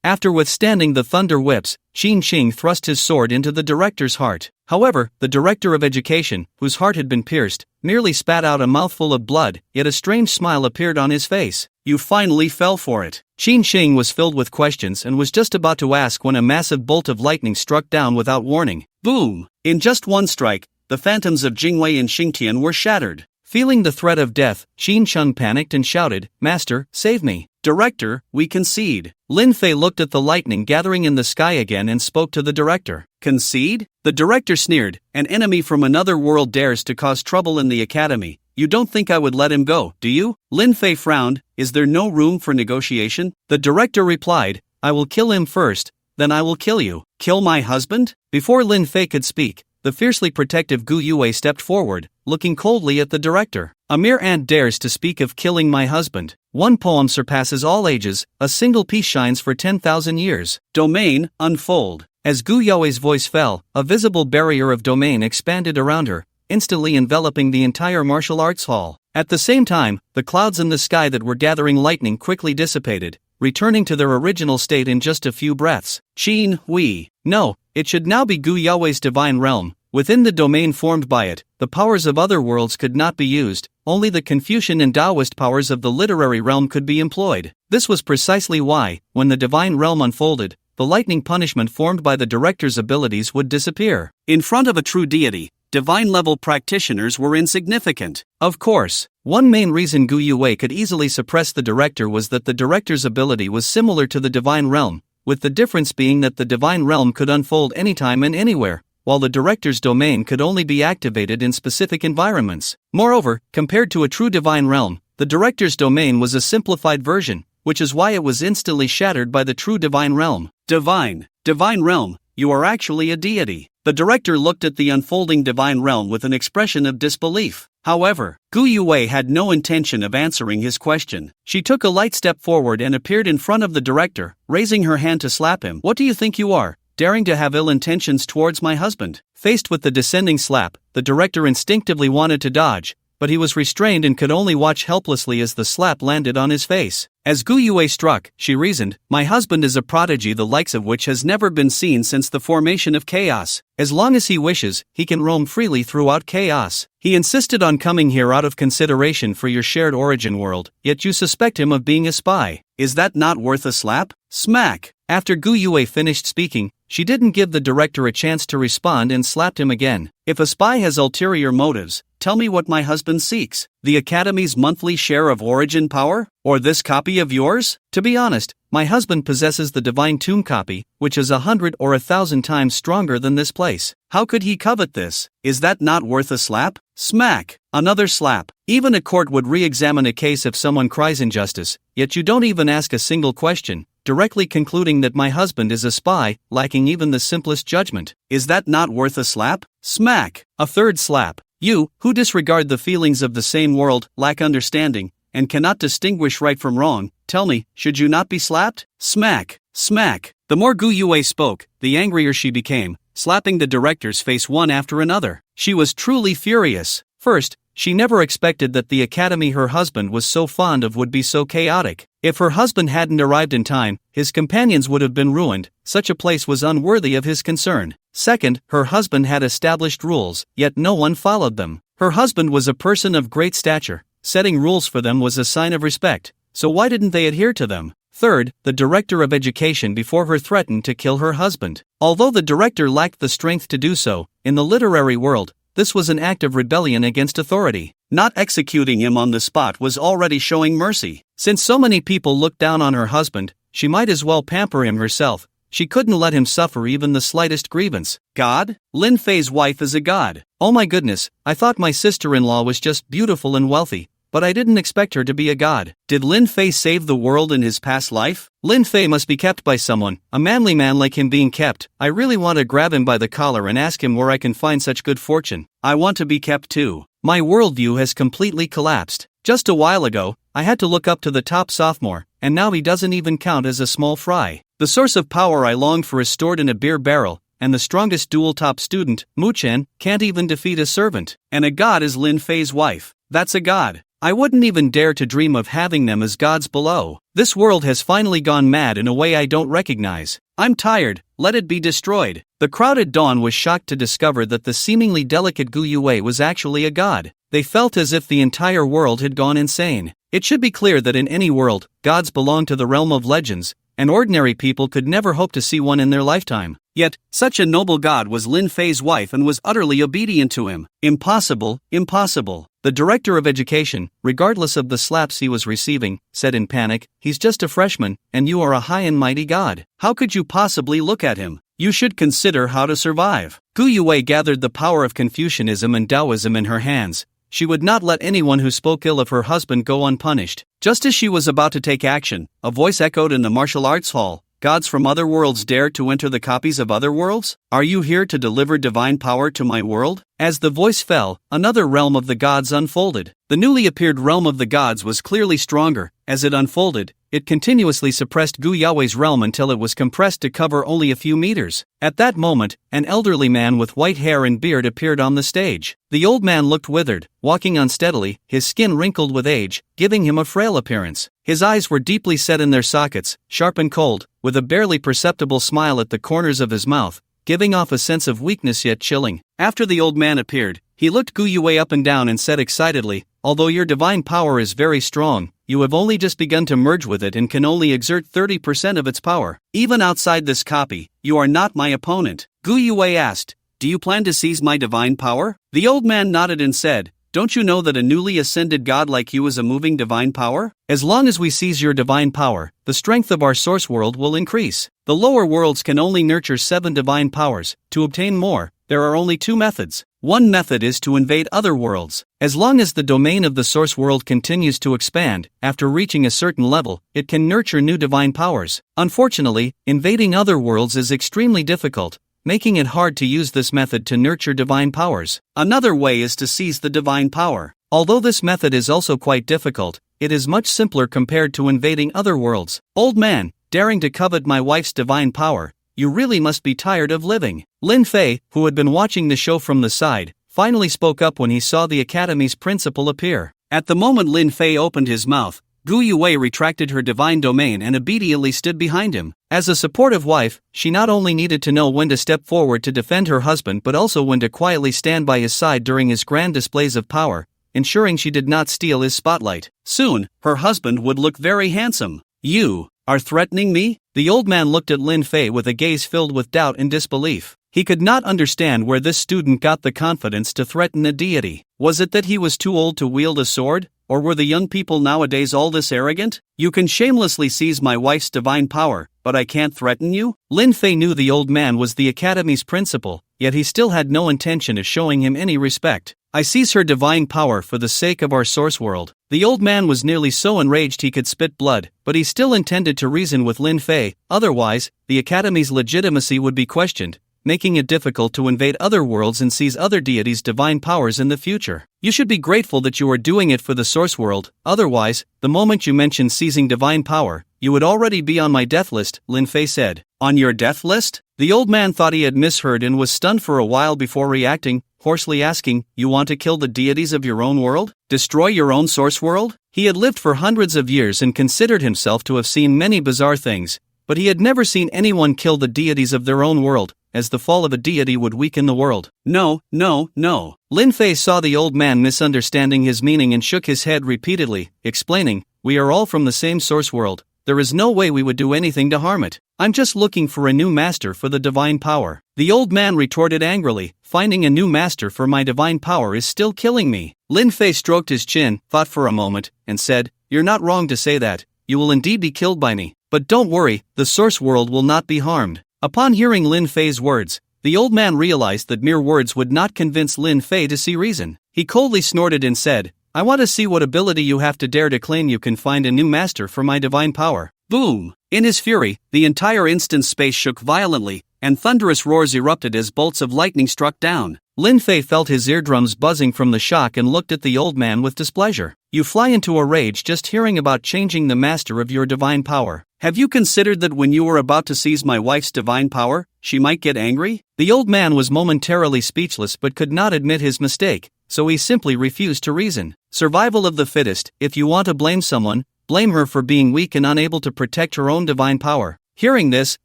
After withstanding the thunder whips, Qin Qing thrust his sword into the director's heart. However, the director of education, whose heart had been pierced, merely spat out a mouthful of blood, yet a strange smile appeared on his face. "You finally fell for it." Qin Qing was filled with questions and was just about to ask when a massive bolt of lightning struck down without warning. Boom! In just one strike, the phantoms of Jingwei and Xingtian were shattered. Feeling the threat of death, Qin Shun panicked and shouted, "Master, save me." "Director, we concede." Lin Fei looked at the lightning gathering in the sky again and spoke to the director. "Concede?" The director sneered, "An enemy from another world dares to cause trouble in the academy. You don't think I would let him go, do you?" Lin Fei frowned. "Is there no room for negotiation?" The director replied, "I will kill him first, then I will kill you." "Kill my husband?" Before Lin Fei could speak, the fiercely protective Gu Yue stepped forward, looking coldly at the director. "A mere ant dares to speak of killing my husband. One poem surpasses all ages, a single piece shines for 10,000 years. Domain, unfold." As Gu Yue's voice fell, a visible barrier of domain expanded around her, instantly enveloping the entire martial arts hall. At the same time, the clouds in the sky that were gathering lightning quickly dissipated, returning to their original state in just a few breaths. Qin Hui. No, it should now be Gu Yue's divine realm. Within the domain formed by it, the powers of other worlds could not be used, only the Confucian and Taoist powers of the literary realm could be employed. This was precisely why, when the divine realm unfolded, the lightning punishment formed by the director's abilities would disappear. In front of a true deity, divine-level practitioners were insignificant. Of course, one main reason Gu Yue could easily suppress the director was that the director's ability was similar to the divine realm, with the difference being that the divine realm could unfold anytime and anywhere, while the director's domain could only be activated in specific environments. Moreover, compared to a true divine realm, the director's domain was a simplified version, which is why it was instantly shattered by the true divine realm. Divine realm, you are actually a deity. The director looked at the unfolding divine realm with an expression of disbelief. However, Gu Yue had no intention of answering his question. She took a light step forward and appeared in front of the director, raising her hand to slap him. "What do you think you are, daring to have ill intentions towards my husband?" Faced with the descending slap, the director instinctively wanted to dodge, but he was restrained and could only watch helplessly as the slap landed on his face. As Gu Yue struck, she reasoned, "My husband is a prodigy the likes of which has never been seen since the formation of chaos. As long as he wishes, he can roam freely throughout chaos. He insisted on coming here out of consideration for your shared origin world, yet you suspect him of being a spy. Is that not worth a slap?" Smack! After Gu Yue finished speaking, she didn't give the director a chance to respond and slapped him again. "If a spy has ulterior motives, tell me what my husband seeks. The Academy's monthly share of origin power? Or this copy of yours? To be honest, my husband possesses the divine tomb copy, which is 100 or 1,000 times stronger than this place. How could he covet this? Is that not worth a slap?" Smack! Another slap. Even a court would re-examine a case if someone cries injustice, yet you don't even ask a single question, directly concluding that my husband is a spy, lacking even the simplest judgment. Is that not worth a slap? Smack! A third slap. You, who disregard the feelings of the same world, lack understanding, and cannot distinguish right from wrong, tell me, should you not be slapped? Smack! Smack! The more Gu Yue spoke, the angrier she became, slapping the director's face one after another. She was truly furious. First, She never expected that the academy her husband was so fond of would be so chaotic. If her husband hadn't arrived in time, his companions would have been ruined. Such a place was unworthy of his concern. Second, her husband had established rules, yet no one followed them. Her husband was a person of great stature. Setting rules for them was a sign of respect, so why didn't they adhere to them? Third, the director of education before her threatened to kill her husband. Although the director lacked the strength to do so, in the literary world, this was an act of rebellion against authority. Not executing him on the spot was already showing mercy. Since so many people looked down on her husband, she might as well pamper him herself. She couldn't let him suffer even the slightest grievance. God? Lin Fei's wife is a god. Oh my goodness, I thought my sister-in-law was just beautiful and wealthy, but I didn't expect her to be a god. Did Lin Fei save the world in his past life? Lin Fei must be kept by someone, a manly man like him being kept. I really want to grab him by the collar and ask him where I can find such good fortune. I want to be kept too. My worldview has completely collapsed. Just a while ago, I had to look up to the top sophomore, and now he doesn't even count as a small fry. The source of power I longed for is stored in a beer barrel, and the strongest dual top student, Mu Chen, can't even defeat a servant. And a god is Lin Fei's wife. That's a god. I wouldn't even dare to dream of having them as gods below. This world has finally gone mad in a way I don't recognize. I'm tired, let it be destroyed. The crowd at dawn was shocked to discover that the seemingly delicate Gu Yue was actually a god. They felt as if the entire world had gone insane. It should be clear that in any world, gods belong to the realm of legends, and ordinary people could never hope to see one in their lifetime. Yet, such a noble god was Lin Fei's wife and was utterly obedient to him. Impossible, impossible. The director of education, regardless of the slaps he was receiving, said in panic, "He's just a freshman, and you are a high and mighty god. How could you possibly look at him? You should consider how to survive." Gu Yue gathered the power of Confucianism and Taoism in her hands. She would not let anyone who spoke ill of her husband go unpunished. Just as she was about to take action, a voice echoed in the martial arts hall. Gods from other worlds dare to enter the copies of other worlds? Are you here to deliver divine power to my world? As the voice fell, another realm of the gods unfolded. The newly appeared realm of the gods was clearly stronger. As it unfolded, it continuously suppressed Gu Yao's realm until it was compressed to cover only a few meters. At that moment, an elderly man with white hair and beard appeared on the stage. The old man looked withered, walking unsteadily, his skin wrinkled with age, giving him a frail appearance. His eyes were deeply set in their sockets, sharp and cold, with a barely perceptible smile at the corners of his mouth, giving off a sense of weakness yet chilling. After the old man appeared, he looked Gu Yue up and down and said excitedly, "Although your divine power is very strong, you have only just begun to merge with it and can only exert 30% of its power. Even outside this copy, you are not my opponent." Gu Yue asked, "Do you plan to seize my divine power?" The old man nodded and said, "Don't you know that a newly ascended god like you is a moving divine power? As long as we seize your divine power, the strength of our source world will increase. The lower worlds can only nurture 7 divine powers. To obtain more, there are only 2 methods. One method is to invade other worlds. As long as the domain of the source world continues to expand, after reaching a certain level, it can nurture new divine powers. Unfortunately, invading other worlds is extremely difficult, making it hard to use this method to nurture divine powers. Another way is to seize the divine power. Although this method is also quite difficult, it is much simpler compared to invading other worlds. Old man, daring to covet my wife's divine power, you really must be tired of living." Lin Fei, who had been watching the show from the side, finally spoke up when he saw the academy's principal appear. At the moment Lin Fei opened his mouth, Gu Yue retracted her divine domain and obediently stood behind him. As a supportive wife, she not only needed to know when to step forward to defend her husband but also when to quietly stand by his side during his grand displays of power, ensuring she did not steal his spotlight. Soon, her husband would look very handsome. "You are threatening me?" The old man looked at Lin Fei with a gaze filled with doubt and disbelief. He could not understand where this student got the confidence to threaten a deity. Was it that he was too old to wield a sword? Or were the young people nowadays all this arrogant? "You can shamelessly seize my wife's divine power, but I can't threaten you?" Lin Fei knew the old man was the academy's principal, yet he still had no intention of showing him any respect. "I seize her divine power for the sake of our source world." The old man was nearly so enraged he could spit blood, but he still intended to reason with Lin Fei, otherwise, the academy's legitimacy would be questioned, making it difficult to invade other worlds and seize other deities' divine powers in the future. "You should be grateful that you are doing it for the source world, otherwise, the moment you mention seizing divine power, you would already be on my death list," Lin Fei said. "On your death list?" The old man thought he had misheard and was stunned for a while before reacting. hoarsely asking, "You want to kill the deities of your own world? Destroy your own source world?" He had lived for hundreds of years and considered himself to have seen many bizarre things, but he had never seen anyone kill the deities of their own world, as the fall of a deity would weaken the world. No, no, no. Lin Fei saw the old man misunderstanding his meaning and shook his head repeatedly, explaining, "We are all from the same source world. There is no way we would do anything to harm it. I'm just looking for a new master for the divine power." The old man retorted angrily, "Finding a new master for my divine power is still killing me." Lin Fei stroked his chin, thought for a moment, and said, "You're not wrong to say that. You will indeed be killed by me. But don't worry, the source world will not be harmed." Upon hearing Lin Fei's words, the old man realized that mere words would not convince Lin Fei to see reason. He coldly snorted and said, "I want to see what ability you have to dare to claim you can find a new master for my divine power." Boom! In his fury, the entire instant space shook violently, and thunderous roars erupted as bolts of lightning struck down. Lin Fei felt his eardrums buzzing from the shock and looked at the old man with displeasure. "You fly into a rage just hearing about changing the master of your divine power. Have you considered that when you were about to seize my wife's divine power, she might get angry?" The old man was momentarily speechless but could not admit his mistake, so he simply refused to reason. Survival of the fittest. If you want to blame someone, blame her for being weak and unable to protect her own divine power. Hearing this,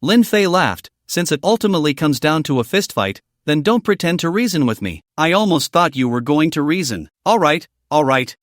Lin Fei laughed. "Since it ultimately comes down to a fistfight, then don't pretend to reason with me. I almost thought you were going to reason. All right.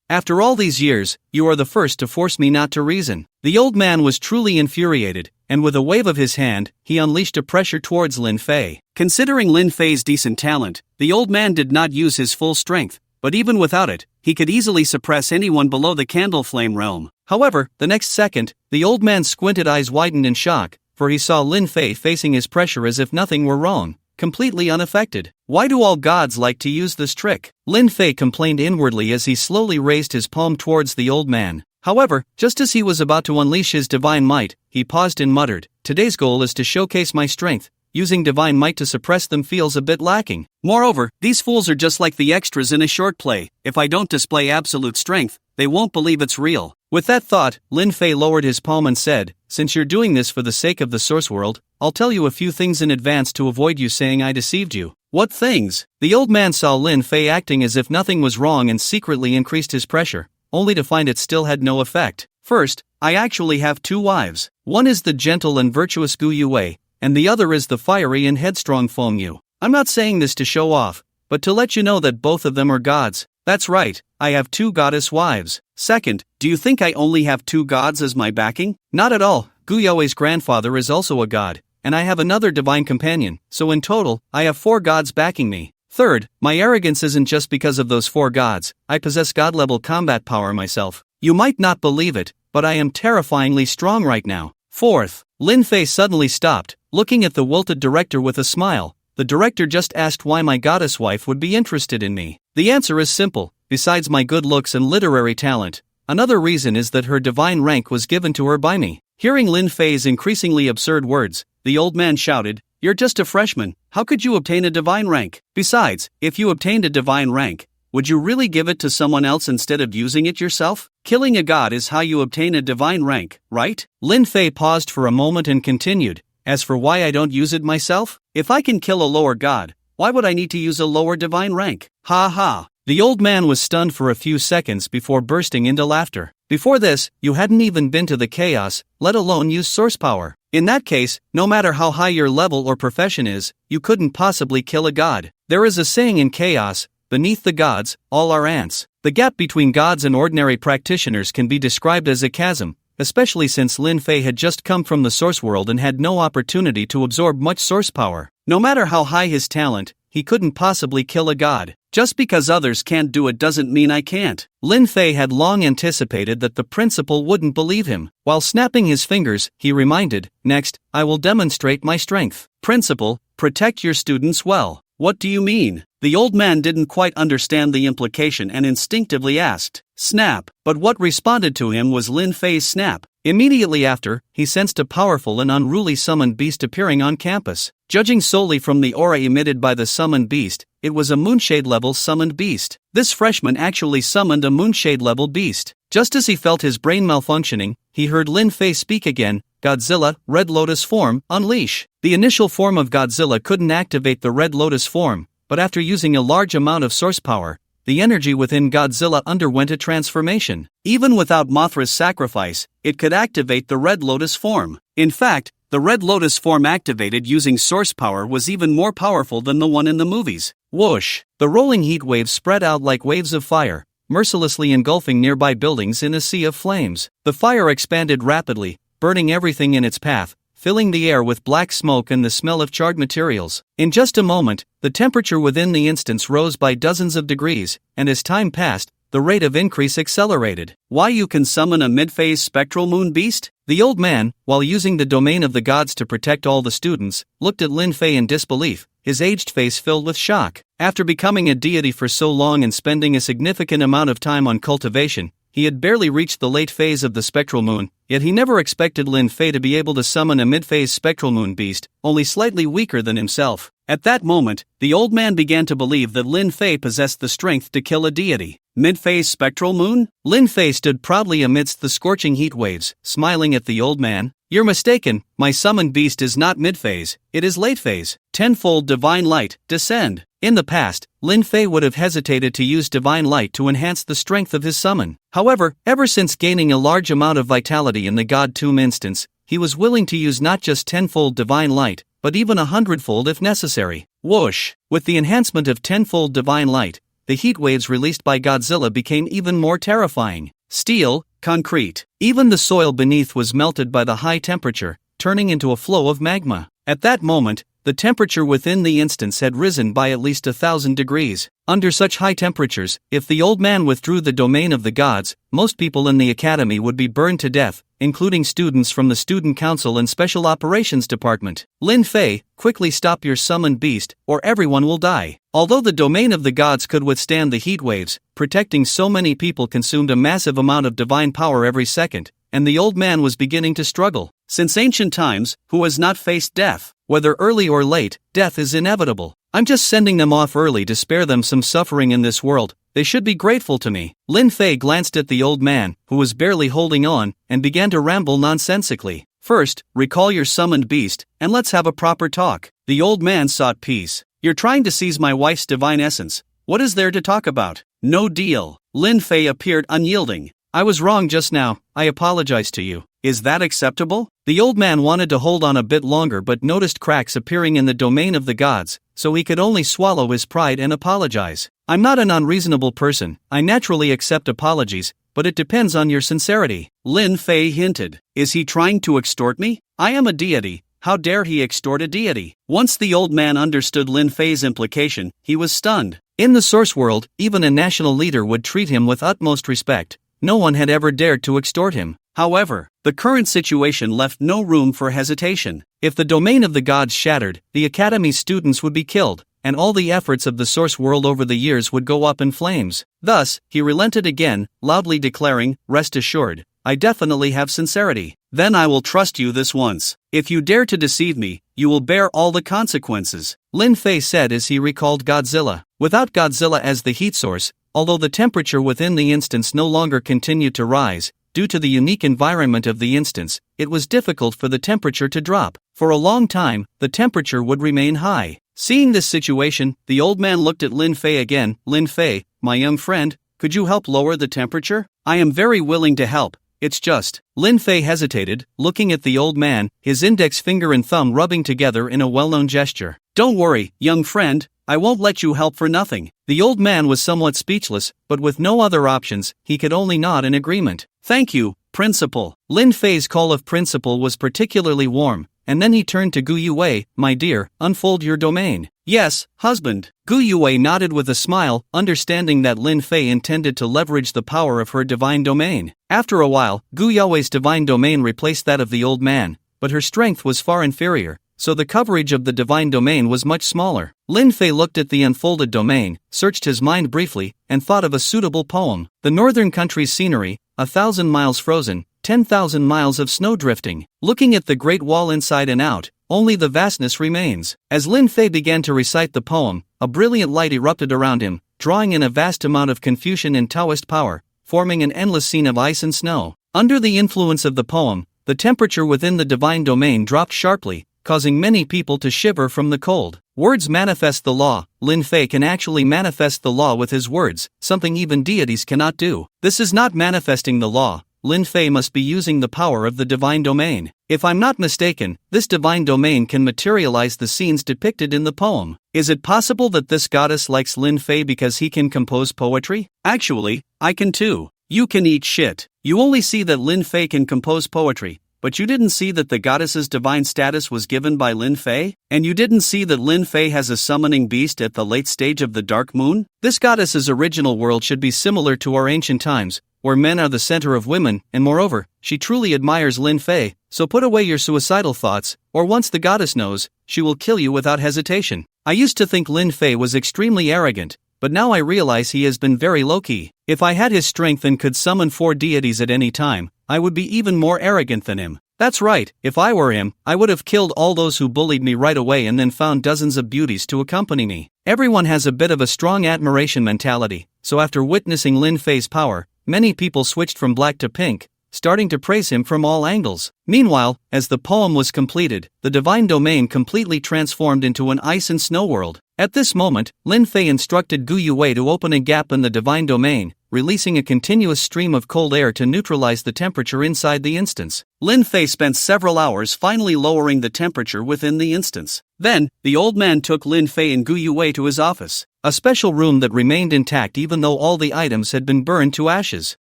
After all these years, you are the first to force me not to reason." The old man was truly infuriated, and with a wave of his hand, he unleashed a pressure towards Lin Fei. Considering Lin Fei's decent talent, the old man did not use his full strength, but even without it, he could easily suppress anyone below the candle flame realm. However, the next second, the old man's squinted eyes widened in shock, for he saw Lin Fei facing his pressure as if nothing were wrong, completely unaffected. Why do all gods like to use this trick? Lin Fei complained inwardly as he slowly raised his palm towards the old man. However, just as he was about to unleash his divine might, he paused and muttered, "Today's goal is to showcase my strength. Using divine might to suppress them feels a bit lacking. Moreover, these fools are just like the extras in a short play. If I don't display absolute strength, they won't believe it's real." With that thought, Lin Fei lowered his palm and said, "Since you're doing this for the sake of the source world, I'll tell you a few things in advance to avoid you saying I deceived you." "What things?" The old man saw Lin Fei acting as if nothing was wrong and secretly increased his pressure, only to find it still had no effect. "First, I actually have 2 wives. One is the gentle and virtuous Gu Yue, and the other is the fiery and headstrong Feng Yu. I'm not saying this to show off, but to let you know that both of them are gods. That's right, I have 2 goddess wives. Second, do you think I only have 2 gods as my backing? Not at all. Gu Yue's grandfather is also a god, and I have another divine companion, so in total, I have 4 gods backing me. Third, my arrogance isn't just because of those 4 gods. I possess god-level combat power myself. You might not believe it, but I am terrifyingly strong right now." Fourth, Lin Fei suddenly stopped, looking at the wilted director with a smile. "The director just asked why my goddess wife would be interested in me. The answer is simple. Besides my good looks and literary talent, another reason is that her divine rank was given to her by me." Hearing Lin Fei's increasingly absurd words, the old man shouted, "You're just a freshman. How could you obtain a divine rank? Besides, if you obtained a divine rank, would you really give it to someone else instead of using it yourself? Killing a god is how you obtain a divine rank, right?" Lin Fei paused for a moment and continued, "As for why I don't use it myself, if I can kill a lower god, why would I need to use a lower divine rank? Ha ha." The old man was stunned for a few seconds before bursting into laughter. "Before this, you hadn't even been to the chaos, let alone use source power. In that case, no matter how high your level or profession is, you couldn't possibly kill a god. There is a saying in chaos, beneath the gods, all are ants." The gap between gods and ordinary practitioners can be described as a chasm, especially since Lin Fei had just come from the source world and had no opportunity to absorb much source power. No matter how high his talent, he couldn't possibly kill a god. "Just because others can't do it doesn't mean I can't." Lin Fei had long anticipated that the principal wouldn't believe him. While snapping his fingers, he reminded, "Next, I will demonstrate my strength." "Principal, protect your students well." "What do you mean?" The old man didn't quite understand the implication and instinctively asked, "Snap." But what responded to him was Lin Fei's snap. Immediately after, he sensed a powerful and unruly summoned beast appearing on campus. Judging solely from the aura emitted by the summoned beast, it was a moonshade-level summoned beast. This freshman actually summoned a moonshade-level beast. Just as he felt his brain malfunctioning, he heard Lin Fei speak again, "Godzilla, Red Lotus form, unleash." The initial form of Godzilla couldn't activate the Red Lotus form, but after using a large amount of source power, the energy within Godzilla underwent a transformation. Even without Mothra's sacrifice, it could activate the Red Lotus form. In fact, the Red Lotus form activated using source power was even more powerful than the one in the movies. Whoosh! The rolling heat waves spread out like waves of fire, mercilessly engulfing nearby buildings in a sea of flames. The fire expanded rapidly, burning everything in its path, filling the air with black smoke and the smell of charred materials. In just a moment, the temperature within the instance rose by dozens of degrees, and as time passed, the rate of increase accelerated. Why you can summon a mid-phase spectral moon beast? The old man, while using the domain of the gods to protect all the students, looked at Lin Fei in disbelief, his aged face filled with shock. After becoming a deity for so long and spending a significant amount of time on cultivation, he had barely reached the late phase of the spectral moon, yet he never expected Lin Fei to be able to summon a mid-phase spectral moon beast, only slightly weaker than himself. At that moment, the old man began to believe that Lin Fei possessed the strength to kill a deity. Mid-phase spectral moon? Lin Fei stood proudly amidst the scorching heat waves, smiling at the old man. You're mistaken, my summoned beast is not mid-phase, it is late phase. Tenfold divine light, descend. In the past, Lin Fei would have hesitated to use divine light to enhance the strength of his summon. However, ever since gaining a large amount of vitality in the God Tomb instance, he was willing to use not just tenfold divine light, but even 100-fold if necessary. Whoosh! With the enhancement of tenfold divine light, the heat waves released by Godzilla became even more terrifying. Steel, concrete. Even the soil beneath was melted by the high temperature, turning into a flow of magma. At that moment, the temperature within the instance had risen by at least 1,000 degrees. Under such high temperatures, if the old man withdrew the domain of the gods, most people in the academy would be burned to death, including students from the Student Council and Special Operations Department. Lin Fei, quickly stop your summoned beast, or everyone will die. Although the domain of the gods could withstand the heat waves, protecting so many people consumed a massive amount of divine power every second, and the old man was beginning to struggle. Since ancient times, who has not faced death? Whether early or late, death is inevitable. I'm just sending them off early to spare them some suffering in this world. They should be grateful to me. Lin Fei glanced at the old man, who was barely holding on, and began to ramble nonsensically. First, recall your summoned beast, and let's have a proper talk. The old man sought peace. You're trying to seize my wife's divine essence. What is there to talk about? No deal. Lin Fei appeared unyielding. I was wrong just now, I apologize to you. Is that acceptable? The old man wanted to hold on a bit longer but noticed cracks appearing in the domain of the gods, so he could only swallow his pride and apologize. I'm not an unreasonable person, I naturally accept apologies, but it depends on your sincerity. Lin Fei hinted. Is he trying to extort me? I am a deity. How dare he extort a deity? Once the old man understood Lin Fei's implication, he was stunned. In the source world, even a national leader would treat him with utmost respect. No one had ever dared to extort him. However, the current situation left no room for hesitation. If the domain of the gods shattered, the Academy's students would be killed, and all the efforts of the source world over the years would go up in flames. Thus, he relented again, loudly declaring, "Rest assured, I definitely have sincerity. Then I will trust you this once. If you dare to deceive me, you will bear all the consequences," Lin Fei said as he recalled Godzilla. Without Godzilla as the heat source, although the temperature within the instance no longer continued to rise, due to the unique environment of the instance, it was difficult for the temperature to drop. For a long time, the temperature would remain high. Seeing this situation, the old man looked at Lin Fei again. Lin Fei, my young friend, could you help lower the temperature? I am very willing to help. It's just. Lin Fei hesitated, looking at the old man, his index finger and thumb rubbing together in a well-known gesture. Don't worry, young friend, I won't let you help for nothing. The old man was somewhat speechless, but with no other options, he could only nod in agreement. Thank you, Principal. Lin Fei's call of Principal was particularly warm, and then he turned to Gu Yue. My dear, unfold your domain. Yes, husband. Gu Yue nodded with a smile, understanding that Lin Fei intended to leverage the power of her divine domain. After a while, Gu Yue's divine domain replaced that of the old man, but her strength was far inferior, so the coverage of the divine domain was much smaller. Lin Fei looked at the unfolded domain, searched his mind briefly, and thought of a suitable poem. The northern country's scenery, 1,000 miles frozen, 10,000 miles of snow drifting. Looking at the Great Wall inside and out, only the vastness remains. As Lin Fei began to recite the poem, a brilliant light erupted around him, drawing in a vast amount of Confucian and Taoist power, forming an endless scene of ice and snow. Under the influence of the poem, the temperature within the divine domain dropped sharply, causing many people to shiver from the cold. Words manifest the law. Lin Fei can actually manifest the law with his words, something even deities cannot do. This is not manifesting the law. Lin Fei must be using the power of the divine domain. If I'm not mistaken, this divine domain can materialize the scenes depicted in the poem. Is it possible that this goddess likes Lin Fei because he can compose poetry? Actually, I can too. You can eat shit. You only see that Lin Fei can compose poetry, but you didn't see that the goddess's divine status was given by Lin Fei? And you didn't see that Lin Fei has a summoning beast at the late stage of the Dark Moon? This goddess's original world should be similar to our ancient times, where men are the center of women, and moreover, she truly admires Lin Fei, so put away your suicidal thoughts, or once the goddess knows, she will kill you without hesitation. I used to think Lin Fei was extremely arrogant, but now I realize he has been very low-key. If I had his strength and could summon 4 deities at any time, I would be even more arrogant than him. That's right, if I were him, I would have killed all those who bullied me right away and then found dozens of beauties to accompany me. Everyone has a bit of a strong admiration mentality, so after witnessing Lin Fei's power, many people switched from black to pink, starting to praise him from all angles. Meanwhile, as the poem was completed, the divine domain completely transformed into an ice and snow world. At this moment, Lin Fei instructed Gu Yue to open a gap in the divine domain, releasing a continuous stream of cold air to neutralize the temperature inside the instance. Lin Fei spent several hours finally lowering the temperature within the instance. Then, the old man took Lin Fei and Gu Yue to his office, a special room that remained intact even though all the items had been burned to ashes.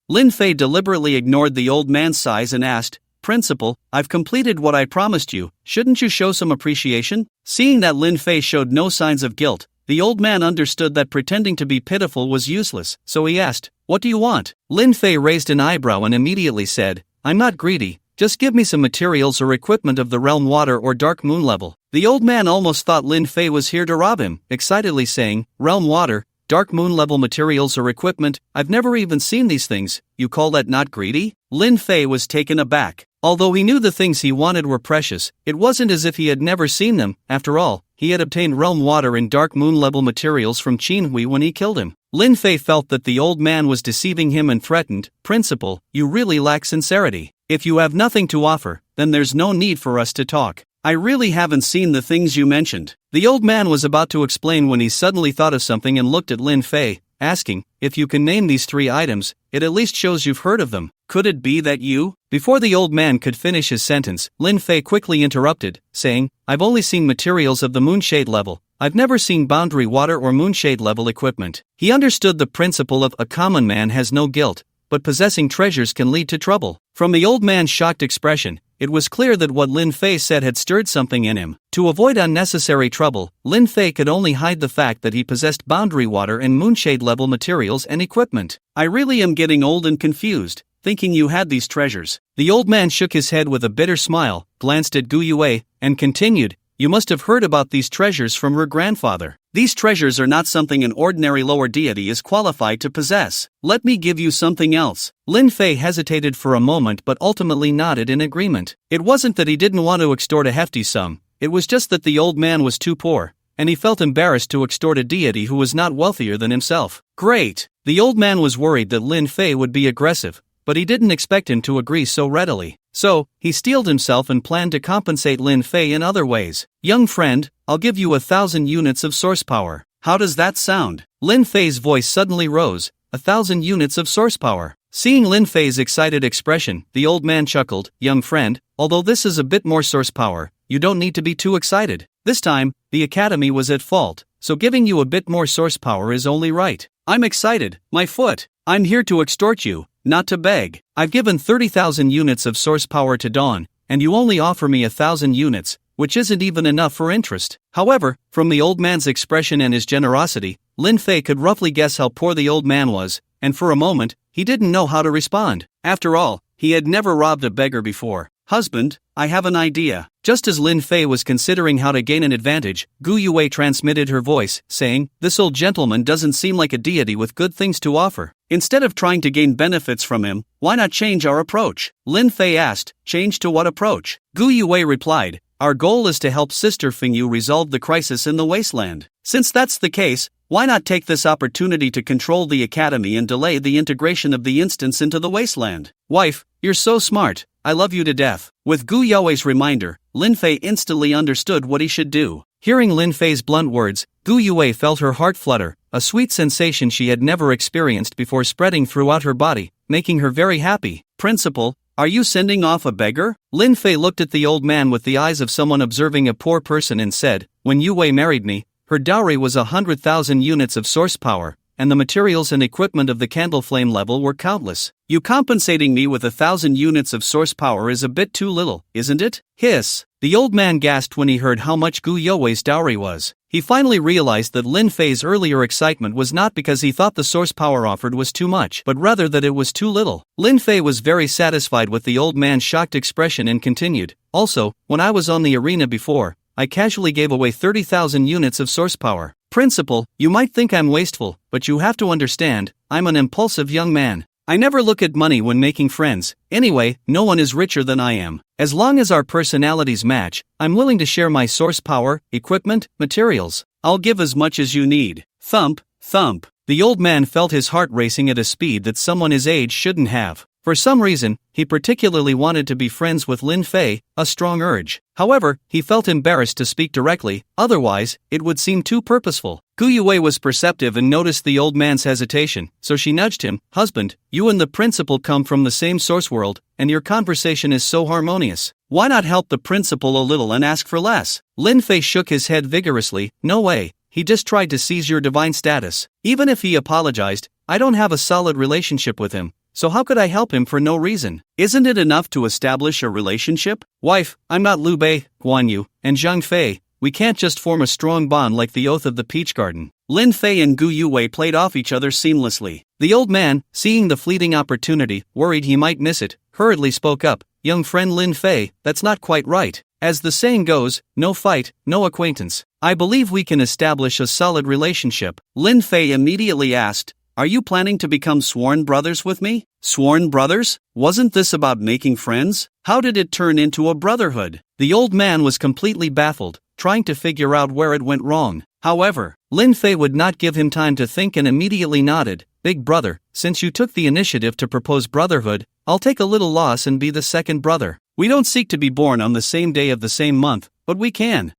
Lin Fei deliberately ignored the old man's sighs and asked, "Principal, I've completed what I promised you, shouldn't you show some appreciation?" Seeing that Lin Fei showed no signs of guilt, the old man understood that pretending to be pitiful was useless, so he asked, "What do you want?" Lin Fei raised an eyebrow and immediately said, "I'm not greedy, just give me some materials or equipment of the realm water or dark moon level." The old man almost thought Lin Fei was here to rob him, excitedly saying, "Realm water, dark moon level materials or equipment, I've never even seen these things, you call that not greedy?" Lin Fei was taken aback. Although he knew the things he wanted were precious, it wasn't as if he had never seen them. After all, he had obtained realm water and dark moon level materials from Qin Hui when he killed him. Lin Fei felt that the old man was deceiving him and threatened, "Principal, you really lack sincerity. If you have nothing to offer, then there's no need for us to talk. I really haven't seen the things you mentioned." The old man was about to explain when he suddenly thought of something and looked at Lin Fei, asking, "If you can name these 3 items, it at least shows you've heard of them. Could it be that you?" Before the old man could finish his sentence, Lin Fei quickly interrupted, saying, "I've only seen materials of the moonshade level. I've never seen boundary water or moonshade level equipment." He understood the principle of a common man has no guilt, but possessing treasures can lead to trouble. From the old man's shocked expression, it was clear that what Lin Fei said had stirred something in him. To avoid unnecessary trouble, Lin Fei could only hide the fact that he possessed boundary water and moonshade level materials and equipment. "I really am getting old and confused, thinking you had these treasures." The old man shook his head with a bitter smile, glanced at Gu Yue, and continued, "You must have heard about these treasures from your grandfather. These treasures are not something an ordinary lower deity is qualified to possess. Let me give you something else." Lin Fei hesitated for a moment but ultimately nodded in agreement. It wasn't that he didn't want to extort a hefty sum, it was just that the old man was too poor, and he felt embarrassed to extort a deity who was not wealthier than himself. Great! The old man was worried that Lin Fei would be aggressive, but he didn't expect him to agree so readily. So, he steeled himself and planned to compensate Lin Fei in other ways. "Young friend, I'll give you 1,000 units of source power. How does that sound?" Lin Fei's voice suddenly rose, 1,000 units of source power. Seeing Lin Fei's excited expression, the old man chuckled, "Young friend, although this is a bit more source power, you don't need to be too excited. This time, the academy was at fault, so giving you a bit more source power is only right. I'm excited, my foot. I'm here to extort you, not to beg. I've given 30,000 units of source power to Dawn, and you only offer me 1,000 units, which isn't even enough for interest." However, from the old man's expression and his generosity, Lin Fei could roughly guess how poor the old man was, and for a moment, he didn't know how to respond. After all, he had never robbed a beggar before. "Husband, I have an idea." Just as Lin Fei was considering how to gain an advantage, Gu Yue transmitted her voice, saying, "This old gentleman doesn't seem like a deity with good things to offer. Instead of trying to gain benefits from him, why not change our approach?" Lin Fei asked, "Change to what approach?" Gu Yue replied, "Our goal is to help Sister Fingyu resolve the crisis in the wasteland. Since that's the case, why not take this opportunity to control the academy and delay the integration of the instance into the wasteland?" "Wife, you're so smart. I love you to death." With Gu Yaowei's reminder, Lin Fei instantly understood what he should do. Hearing Lin Fei's blunt words, Gu Yue felt her heart flutter, a sweet sensation she had never experienced before spreading throughout her body, making her very happy. "Principal, are you sending off a beggar?" Lin Fei looked at the old man with the eyes of someone observing a poor person and said, "When Yue married me, her dowry was 100,000 units of source power, and the materials and equipment of the candle flame level were countless. You compensating me with 1,000 units of source power is a bit too little, isn't it?" Hiss. The old man gasped when he heard how much Gu Youwei's dowry was. He finally realized that Lin Fei's earlier excitement was not because he thought the source power offered was too much, but rather that it was too little. Lin Fei was very satisfied with the old man's shocked expression and continued, "Also, when I was on the arena before, I casually gave away 30,000 units of source power. Principal, you might think I'm wasteful, but you have to understand, I'm an impulsive young man. I never look at money when making friends. Anyway, no one is richer than I am. As long as our personalities match, I'm willing to share my source power, equipment, materials. I'll give as much as you need." Thump, thump. The old man felt his heart racing at a speed that someone his age shouldn't have. For some reason, he particularly wanted to be friends with Lin Fei, a strong urge. However, he felt embarrassed to speak directly, otherwise, it would seem too purposeful. Gu Yue was perceptive and noticed the old man's hesitation, so she nudged him, "Husband, you and the principal come from the same source world, and your conversation is so harmonious. Why not help the principal a little and ask for less?" Lin Fei shook his head vigorously, "No way, he just tried to seize your divine status. Even if he apologized, I don't have a solid relationship with him. So how could I help him for no reason? Isn't it enough to establish a relationship? Wife, I'm not Liu Bei, Guan Yu, and Zhang Fei. We can't just form a strong bond like the oath of the peach garden." Lin Fei and Gu Yue played off each other seamlessly. The old man, seeing the fleeting opportunity, worried he might miss it, hurriedly spoke up, "Young friend Lin Fei, that's not quite right. As the saying goes, no fight, no acquaintance. I believe we can establish a solid relationship." Lin Fei immediately asked, "Are you planning to become sworn brothers with me?" Sworn brothers? Wasn't this about making friends? How did it turn into a brotherhood? The old man was completely baffled, trying to figure out where it went wrong. However, Lin Fei would not give him time to think and immediately nodded, "Big brother, since you took the initiative to propose brotherhood, I'll take a little loss and be the second brother. We don't seek to be born on the same day of the same month, but we can.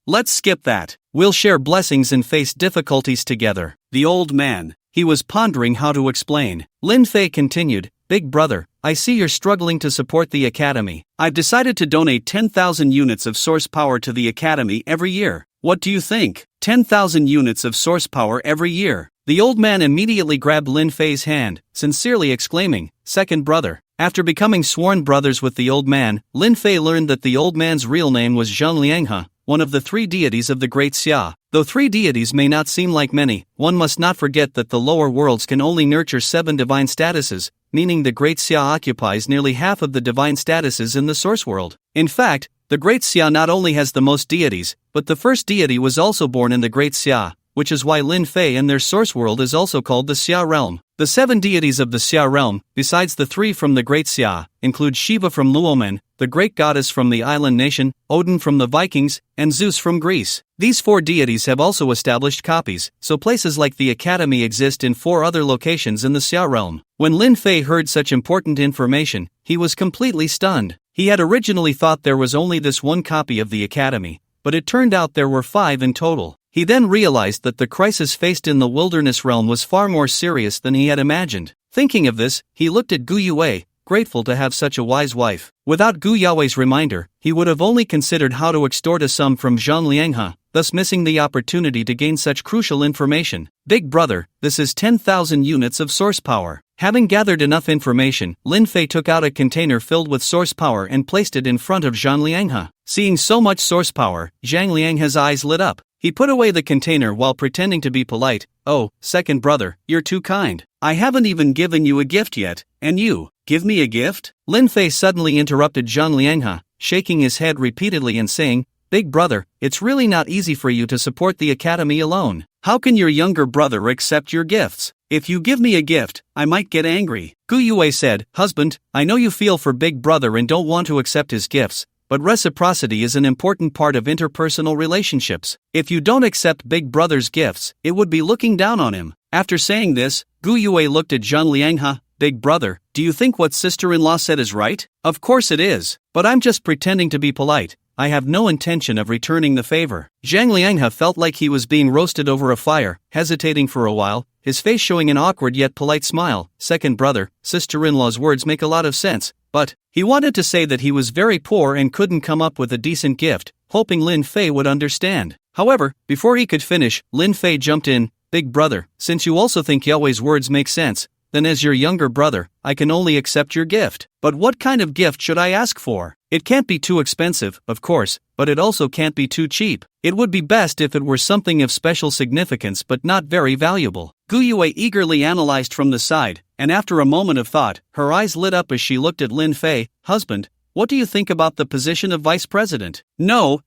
Let's skip that. We'll share blessings and face difficulties together." The old man, he was pondering how to explain. Lin Fei continued, "Big brother, I see you're struggling to support the academy. I've decided to donate 10,000 units of source power to the academy every year. What do you think? 10,000 units of source power every year." The old man immediately grabbed Lin Fei's hand, sincerely exclaiming, "Second brother." After becoming sworn brothers with the old man, Lin Fei learned that the old man's real name was Zhang Lianghe, one of the three deities of the Great Xia. Though three deities may not seem like many, one must not forget that the lower worlds can only nurture 7 divine statuses, meaning the Great Xia occupies nearly half of the divine statuses in the source world. In fact, the Great Xia not only has the most deities, but the first deity was also born in the Great Xia, which is why Lin Fei and their source world is also called the Xia realm. The 7 deities of the Xia realm, besides the 3 from the Great Xia, include Shiva from Luomen, the great goddess from the island nation, Odin from the Vikings, and Zeus from Greece. These 4 deities have also established copies, so places like the academy exist in 4 other locations in the Xia realm. When Lin Fei heard such important information, he was completely stunned. He had originally thought there was only this one copy of the academy, but it turned out there were 5 in total. He then realized that the crisis faced in the wilderness realm was far more serious than he had imagined. Thinking of this, he looked at Gu Yue, grateful to have such a wise wife. Without Gu Yaowei's reminder, he would have only considered how to extort a sum from Zhang Lianghe, thus missing the opportunity to gain such crucial information. "Big brother, this is 10,000 units of source power." Having gathered enough information, Lin Fei took out a container filled with source power and placed it in front of Zhang Lianghe. Seeing so much source power, Zhang Lianghe's eyes lit up. He put away the container while pretending to be polite. "Oh, second brother, you're too kind. I haven't even given you a gift yet, and you, give me a gift?" Lin Fei suddenly interrupted Zhang Lianghe, shaking his head repeatedly and saying, "Big brother, it's really not easy for you to support the academy alone. How can your younger brother accept your gifts? If you give me a gift, I might get angry." Gu Yue said, "Husband, I know you feel for big brother and don't want to accept his gifts, but reciprocity is an important part of interpersonal relationships. If you don't accept big brother's gifts, it would be looking down on him." After saying this, Gu Yue looked at Zhang Lianghe, "Big brother, do you think what sister-in-law said is right? Of course it is, but I'm just pretending to be polite. I have no intention of returning the favor. Zhang Lianghe felt like he was being roasted over a fire, hesitating for a while, his face showing an awkward yet polite smile. Second brother, sister-in-law's words make a lot of sense, but he wanted to say that he was very poor and couldn't come up with a decent gift, hoping Lin Fei would understand. However, before he could finish, Lin Fei jumped in. Big brother, since you also think Yelwei's words make sense, then as your younger brother, I can only accept your gift. But what kind of gift should I ask for? It can't be too expensive, of course, but it also can't be too cheap. It would be best if it were something of special significance but not very valuable. Gu Yue eagerly analyzed from the side, and after a moment of thought, her eyes lit up as she looked at Lin Fei. Husband, what do you think about the position of vice president? No.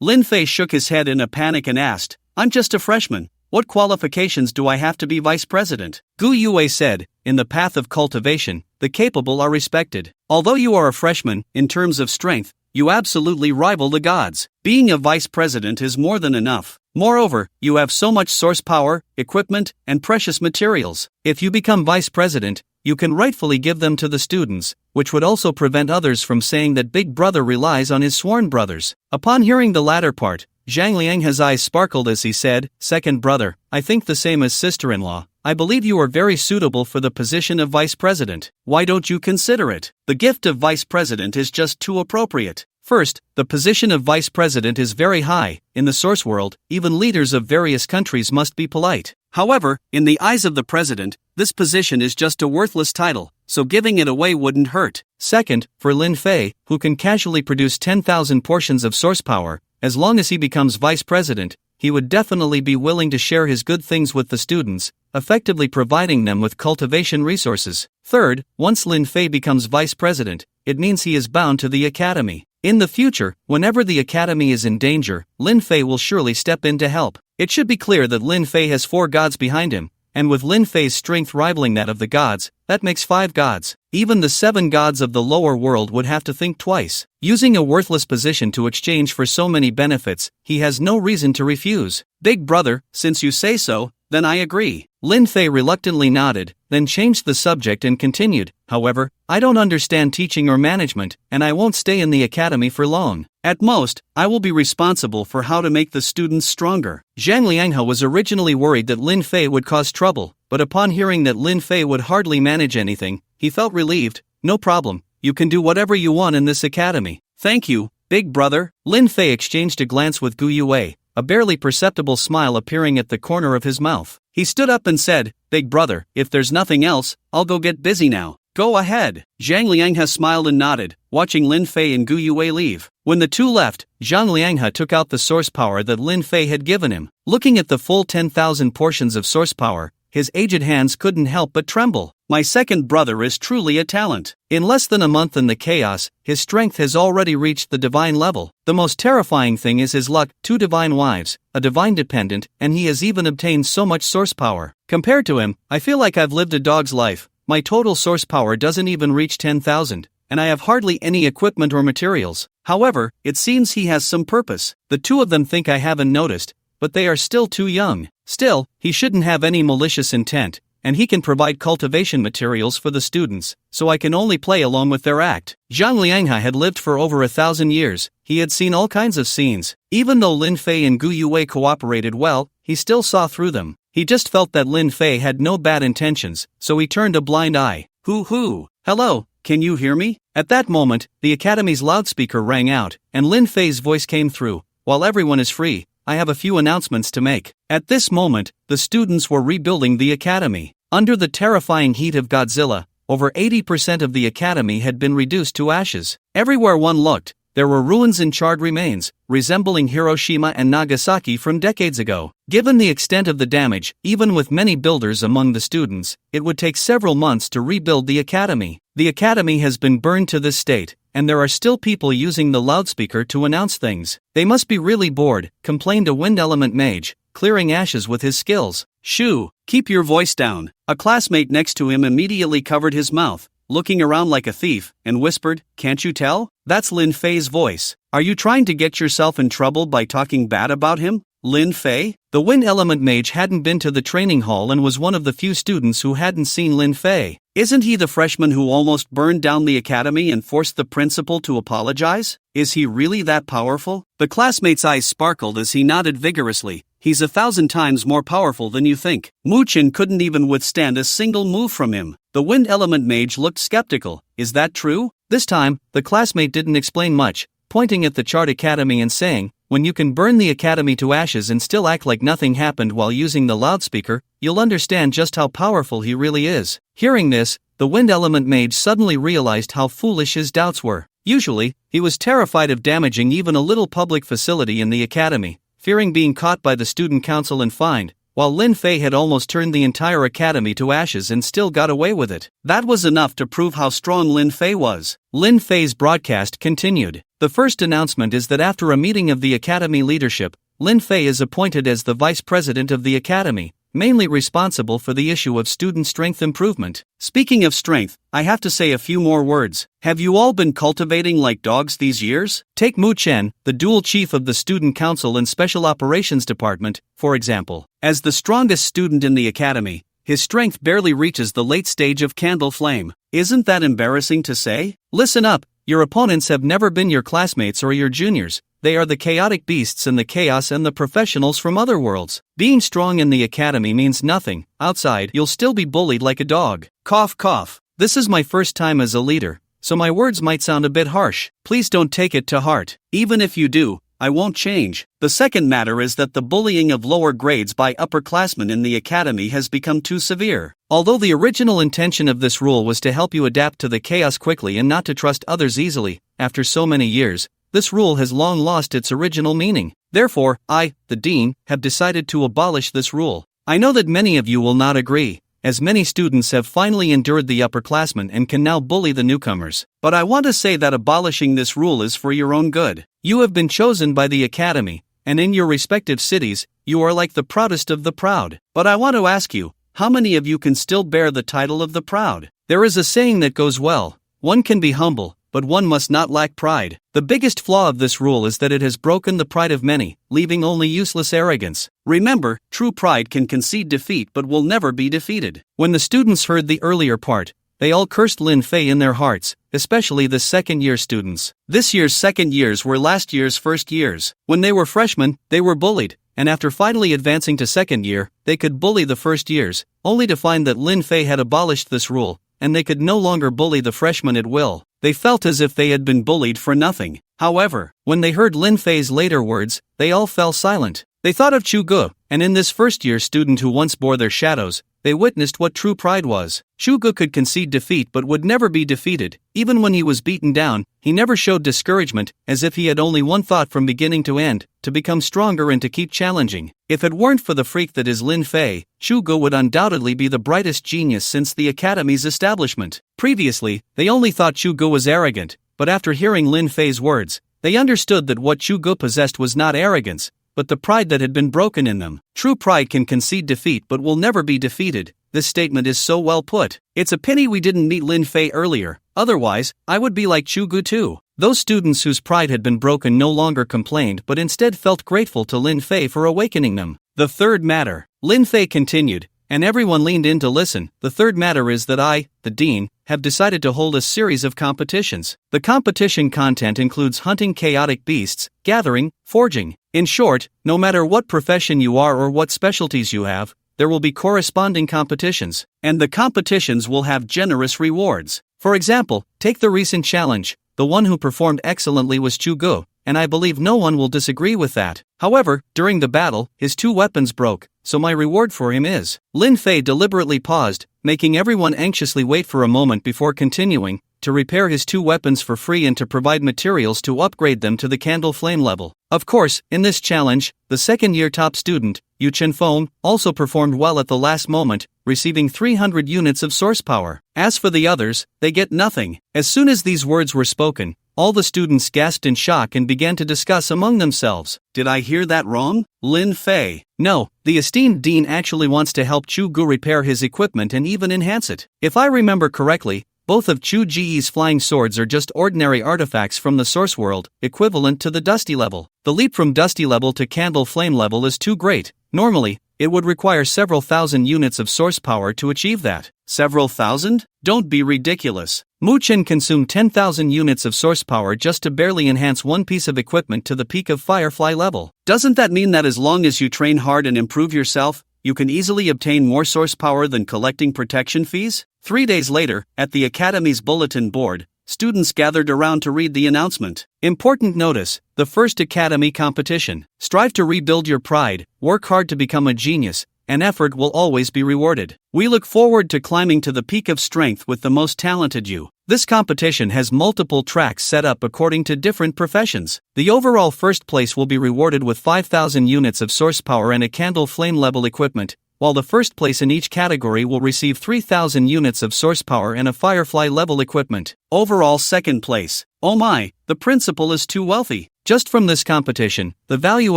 Lin Fei shook his head in a panic and asked, I'm just a freshman. What qualifications do I have to be vice president? Gu Yue said, in the path of cultivation, the capable are respected. Although you are a freshman, in terms of strength, you absolutely rival the gods. Being a vice president is more than enough. Moreover, you have so much source power, equipment, and precious materials. If you become vice president, you can rightfully give them to the students, which would also prevent others from saying that big brother relies on his sworn brothers. Upon hearing the latter part, Zhang Lianghe's eyes sparkled as he said, Second brother, I think the same as sister-in-law. I believe you are very suitable for the position of vice president. Why don't you consider it? The gift of vice president is just too appropriate. First, the position of vice president is very high. In the source world, even leaders of various countries must be polite. However, in the eyes of the president, this position is just a worthless title, so giving it away wouldn't hurt. Second, for Lin Fei, who can casually produce 10,000 portions of source power, as long as he becomes vice president, he would definitely be willing to share his good things with the students, effectively providing them with cultivation resources. Third, once Lin Fei becomes vice president, it means he is bound to the academy. In the future, whenever the academy is in danger, Lin Fei will surely step in to help. It should be clear that Lin Fei has 4 gods behind him, and with Lin Fei's strength rivaling that of the gods, that makes 5 gods. Even the 7 gods of the lower world would have to think twice. Using a worthless position to exchange for so many benefits, he has no reason to refuse. Big brother, since you say so, then I agree. Lin Fei reluctantly nodded, then changed the subject and continued, however, I don't understand teaching or management, and I won't stay in the academy for long. At most, I will be responsible for how to make the students stronger. Zhang Lianghe was originally worried that Lin Fei would cause trouble, but upon hearing that Lin Fei would hardly manage anything, he felt relieved. No problem, you can do whatever you want in this academy. Thank you, big brother. Lin Fei exchanged a glance with Gu Yue, a barely perceptible smile appearing at the corner of his mouth. He stood up and said, Big brother, if there's nothing else, I'll go get busy now. Go ahead. Zhang Lianghe smiled and nodded, watching Lin Fei and Gu Yue leave. When the two left, Zhang Lianghe took out the source power that Lin Fei had given him. Looking at the full 10,000 portions of source power, his aged hands couldn't help but tremble. My second brother is truly a talent. In less than a month in the chaos, his strength has already reached the divine level. The most terrifying thing is his luck, 2 divine wives, a divine dependent, and he has even obtained so much source power. Compared to him, I feel like I've lived a dog's life. My total source power doesn't even reach 10,000, and I have hardly any equipment or materials. However, it seems he has some purpose. The 2 of them think I haven't noticed, but they are still too young. Still, he shouldn't have any malicious intent, and he can provide cultivation materials for the students, so I can only play along with their act. Zhang Lianghe had lived for over 1,000 years. He had seen all kinds of scenes. Even though Lin Fei and Gu Yue cooperated well, he still saw through them. He just felt that Lin Fei had no bad intentions, so he turned a blind eye. Hoo. Hello, can you hear me? At that moment, the academy's loudspeaker rang out, and Lin Fei's voice came through. While everyone is free, I have a few announcements to make. At this moment, the students were rebuilding the academy. Under the terrifying heat of Godzilla, over 80% of the academy had been reduced to ashes. Everywhere one looked, there were ruins and charred remains, resembling Hiroshima and Nagasaki from decades ago. Given the extent of the damage, even with many builders among the students, it would take several months to rebuild the academy. The academy has been burned to this state, and there are still people using the loudspeaker to announce things. They must be really bored, complained a wind element mage, clearing ashes with his skills. Shoo, keep your voice down. A classmate next to him immediately covered his mouth, looking around like a thief, and whispered, Can't you tell? That's Lin Fei's voice. Are you trying to get yourself in trouble by talking bad about him? Lin Fei? The wind element mage hadn't been to the training hall and was one of the few students who hadn't seen Lin Fei. Isn't he the freshman who almost burned down the academy and forced the principal to apologize? Is he really that powerful? The classmate's eyes sparkled as he nodded vigorously. He's 1,000 times more powerful than you think. Mu Qin couldn't even withstand a single move from him. The wind element mage looked skeptical. Is that true? This time, the classmate didn't explain much, pointing at the Chart Academy and saying, when you can burn the academy to ashes and still act like nothing happened while using the loudspeaker, you'll understand just how powerful he really is. Hearing this, the wind element mage suddenly realized how foolish his doubts were. Usually, he was terrified of damaging even a little public facility in the academy, fearing being caught by the student council and fined, while Lin Fei had almost turned the entire academy to ashes and still got away with it. That was enough to prove how strong Lin Fei was. Lin Fei's broadcast continued. The first announcement is that after a meeting of the academy leadership, Lin Fei is appointed as the vice president of the academy, mainly responsible for the issue of student strength improvement. Speaking of strength, I have to say a few more words. Have you all been cultivating like dogs these years? Take Mu Chen, the dual chief of the student council and special operations department, for example. As the strongest student in the academy, his strength barely reaches the late stage of candle flame. Isn't that embarrassing to say? Listen up, your opponents have never been your classmates or your juniors. They are the chaotic beasts and the chaos and the professionals from other worlds. Being strong in the academy means nothing. Outside, you'll still be bullied like a dog. Cough cough. This is my first time as a leader, so my words might sound a bit harsh. Please don't take it to heart. Even if you do, I won't change. The second matter is that the bullying of lower grades by upperclassmen in the academy has become too severe. Although the original intention of this rule was to help you adapt to the chaos quickly and not to trust others easily, after so many years, this rule has long lost its original meaning. Therefore, I, the dean, have decided to abolish this rule. I know that many of you will not agree, as many students have finally endured the upperclassmen and can now bully the newcomers. But I want to say that abolishing this rule is for your own good. You have been chosen by the academy, and in your respective cities, you are like the proudest of the proud. But I want to ask you, how many of you can still bear the title of the proud? There is a saying that goes well, one can be humble, but one must not lack pride. The biggest flaw of this rule is that it has broken the pride of many, leaving only useless arrogance. Remember, true pride can concede defeat but will never be defeated. When the students heard the earlier part, they all cursed Lin Fei in their hearts, especially the second-year students. This year's second years were last year's first years. When they were freshmen, they were bullied, and after finally advancing to second year, they could bully the first years, only to find that Lin Fei had abolished this rule, and they could no longer bully the freshmen at will. They felt as if they had been bullied for nothing. However, when they heard Lin Fei's later words, they all fell silent. They thought of Chu Ge, and in this first-year student who once bore their shadows, they witnessed what true pride was. Chu Ge could concede defeat but would never be defeated. Even when he was beaten down, he never showed discouragement, as if he had only one thought from beginning to end, to become stronger and to keep challenging. If it weren't for the freak that is Lin Fei, Chu Ge would undoubtedly be the brightest genius since the academy's establishment. Previously, they only thought Chu Ge was arrogant, but after hearing Lin Fei's words, they understood that what Chu Ge possessed was not arrogance, but the pride that had been broken in them. True pride can concede defeat but will never be defeated. This statement is so well put. It's a pity we didn't meet Lin Fei earlier, otherwise, I would be like Chu Ge too. Those students whose pride had been broken no longer complained but instead felt grateful to Lin Fei for awakening them. The third matter. Lin Fei continued, and everyone leaned in to listen. The third matter is that I, the dean, have decided to hold a series of competitions. The competition content includes hunting chaotic beasts, gathering, forging. In short, no matter what profession you are or what specialties you have, there will be corresponding competitions, and the competitions will have generous rewards. For example, take the recent challenge. The one who performed excellently was Chu Ge, and I believe no one will disagree with that. However, during the battle, his two weapons broke, so my reward for him is. Lin Fei deliberately paused, making everyone anxiously wait for a moment before continuing, to repair his two weapons for free and to provide materials to upgrade them to the candle flame level. Of course, in this challenge, the second-year top student, Yu Chenfeng, also performed well at the last moment, receiving 300 units of source power. As for the others, they get nothing. As soon as these words were spoken, all the students gasped in shock and began to discuss among themselves. Did I hear that wrong? Lin Fei. No, the esteemed dean actually wants to help Chu Ge repair his equipment and even enhance it. If I remember correctly, Both of Chu Ji's flying swords are just ordinary artifacts from the source world, equivalent to the Dusty level. The leap from Dusty level to Candle Flame level is too great. Normally, it would require several thousand units of source power to achieve that. Several thousand? Don't be ridiculous. Mu Chen consumed 10,000 units of source power just to barely enhance one piece of equipment to the peak of Firefly level. Doesn't that mean that as long as you train hard and improve yourself, you can easily obtain more source power than collecting protection fees? 3 days later, at the Academy's bulletin board, students gathered around to read the announcement. Important notice: the first Academy competition. Strive to rebuild your pride, work hard to become a genius, and effort will always be rewarded. We look forward to climbing to the peak of strength with the most talented you. This competition has multiple tracks set up according to different professions. The overall first place will be rewarded with 5,000 units of source power and a Candle Flame level equipment, while the first place in each category will receive 3,000 units of source power and a Firefly level equipment. Overall second place. Oh my, the principal is too wealthy. Just from this competition, the value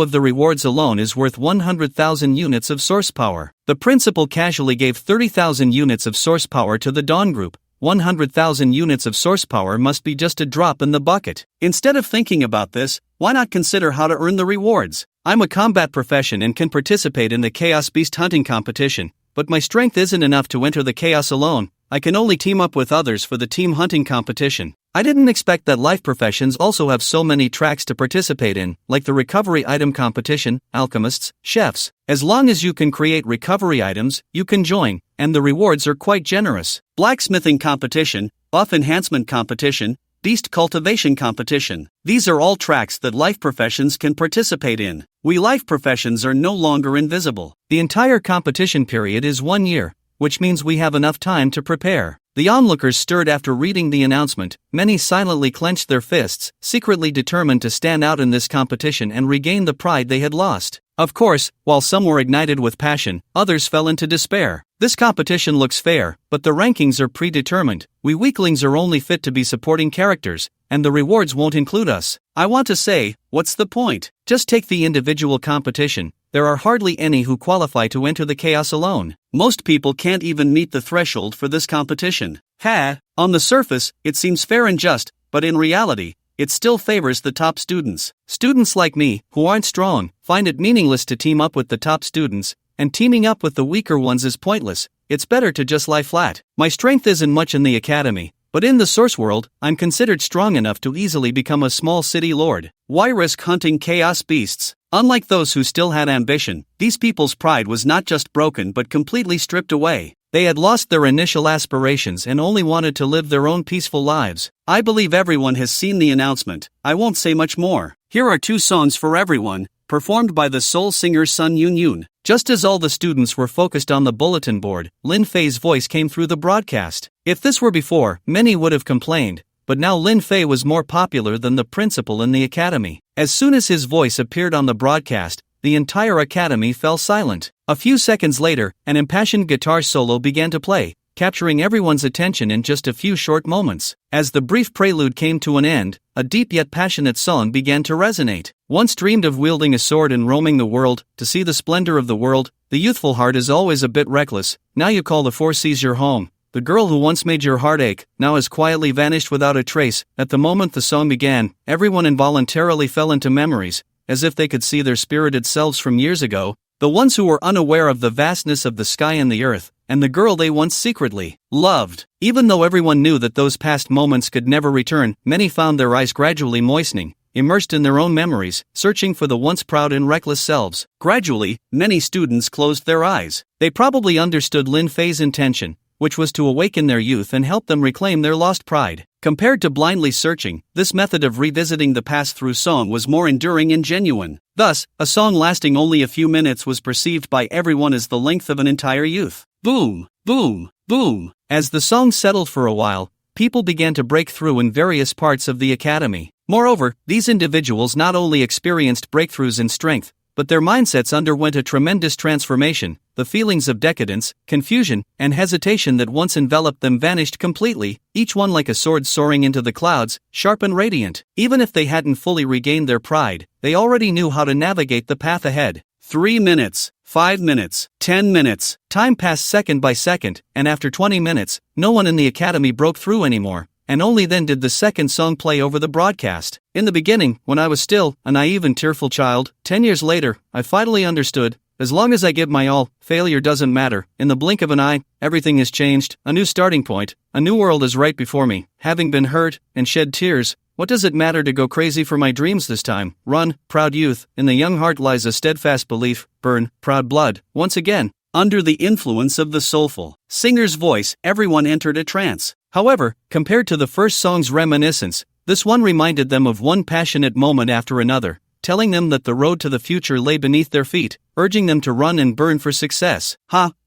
of the rewards alone is worth 100,000 units of source power. The principal casually gave 30,000 units of source power to the Dawn Group. 100,000 units of source power must be just a drop in the bucket. Instead of thinking about this, why not consider how to earn the rewards? I'm a combat profession and can participate in the Chaos Beast hunting competition, but my strength isn't enough to enter the chaos alone. I can only team up with others for the team hunting competition. I didn't expect that life professions also have so many tracks to participate in, like the recovery item competition, alchemists, chefs. As long as you can create recovery items, you can join, and the rewards are quite generous. Blacksmithing competition, buff enhancement competition, beast cultivation competition. These are all tracks that life professions can participate in. We life professions are no longer invisible. The entire competition period is 1 year, which means we have enough time to prepare. The onlookers stirred after reading the announcement. Many silently clenched their fists, secretly determined to stand out in this competition and regain the pride they had lost. Of course, while some were ignited with passion, others fell into despair. This competition looks fair, but the rankings are predetermined. We weaklings are only fit to be supporting characters, and the rewards won't include us. I want to say, what's the point? Just take the individual competition. There are hardly any who qualify to enter the chaos alone. Most people can't even meet the threshold for this competition. On the surface, it seems fair and just, but in reality, it still favors the top students. Students like me, who aren't strong, find it meaningless to team up with the top students, and teaming up with the weaker ones is pointless. It's better to just lie flat. My strength isn't much in the academy, but in the source world, I'm considered strong enough to easily become a small city lord. Why risk hunting chaos beasts? Unlike those who still had ambition, these people's pride was not just broken but completely stripped away. They had lost their initial aspirations and only wanted to live their own peaceful lives. I believe everyone has seen the announcement. I won't say much more. Here are 2 songs for everyone, performed by the soul singer Sun Yun Yun. Just as all the students were focused on the bulletin board, Lin Fei's voice came through the broadcast. If this were before, many would have complained, but now Lin Fei was more popular than the principal in the academy. As soon as his voice appeared on the broadcast, the entire academy fell silent. A few seconds later, an impassioned guitar solo began to play, capturing everyone's attention in just a few short moments. As the brief prelude came to an end, a deep yet passionate song began to resonate. Once dreamed of wielding a sword and roaming the world, to see the splendor of the world, the youthful heart is always a bit reckless. Now you call the 4 seas your home. The girl who once made your heart ache, now has quietly vanished without a trace. At the moment the song began, everyone involuntarily fell into memories, as if they could see their spirited selves from years ago, the ones who were unaware of the vastness of the sky and the earth, and the girl they once secretly loved. Even though everyone knew that those past moments could never return, many found their eyes gradually moistening, immersed in their own memories, searching for the once proud and reckless selves. Gradually, many students closed their eyes. They probably understood Lin Fei's intention, which was to awaken their youth and help them reclaim their lost pride. Compared to blindly searching, this method of revisiting the past through song was more enduring and genuine. Thus, a song lasting only a few minutes was perceived by everyone as the length of an entire youth. Boom, boom, boom. As the song settled for a while, people began to break through in various parts of the academy. Moreover, these individuals not only experienced breakthroughs in strength, but their mindsets underwent a tremendous transformation. The feelings of decadence, confusion, and hesitation that once enveloped them vanished completely, each one like a sword soaring into the clouds, sharp and radiant. Even if they hadn't fully regained their pride, they already knew how to navigate the path ahead. 3 minutes, 5 minutes, 10 minutes. Time passed second by second, and after 20 minutes, no one in the academy broke through anymore, and only then did the second song play over the broadcast. In the beginning, when I was still a naive and tearful child, 10 years later, I finally understood. As long as I give my all, failure doesn't matter. In the blink of an eye, everything has changed, a new starting point, a new world is right before me. Having been hurt and shed tears, what does it matter to go crazy for my dreams this time? Run, proud youth, in the young heart lies a steadfast belief, burn, proud blood. Once again, under the influence of the soulful singer's voice, everyone entered a trance. However, compared to the first song's reminiscence, this one reminded them of one passionate moment after another, telling them that the road to the future lay beneath their feet, urging them to run and burn for success.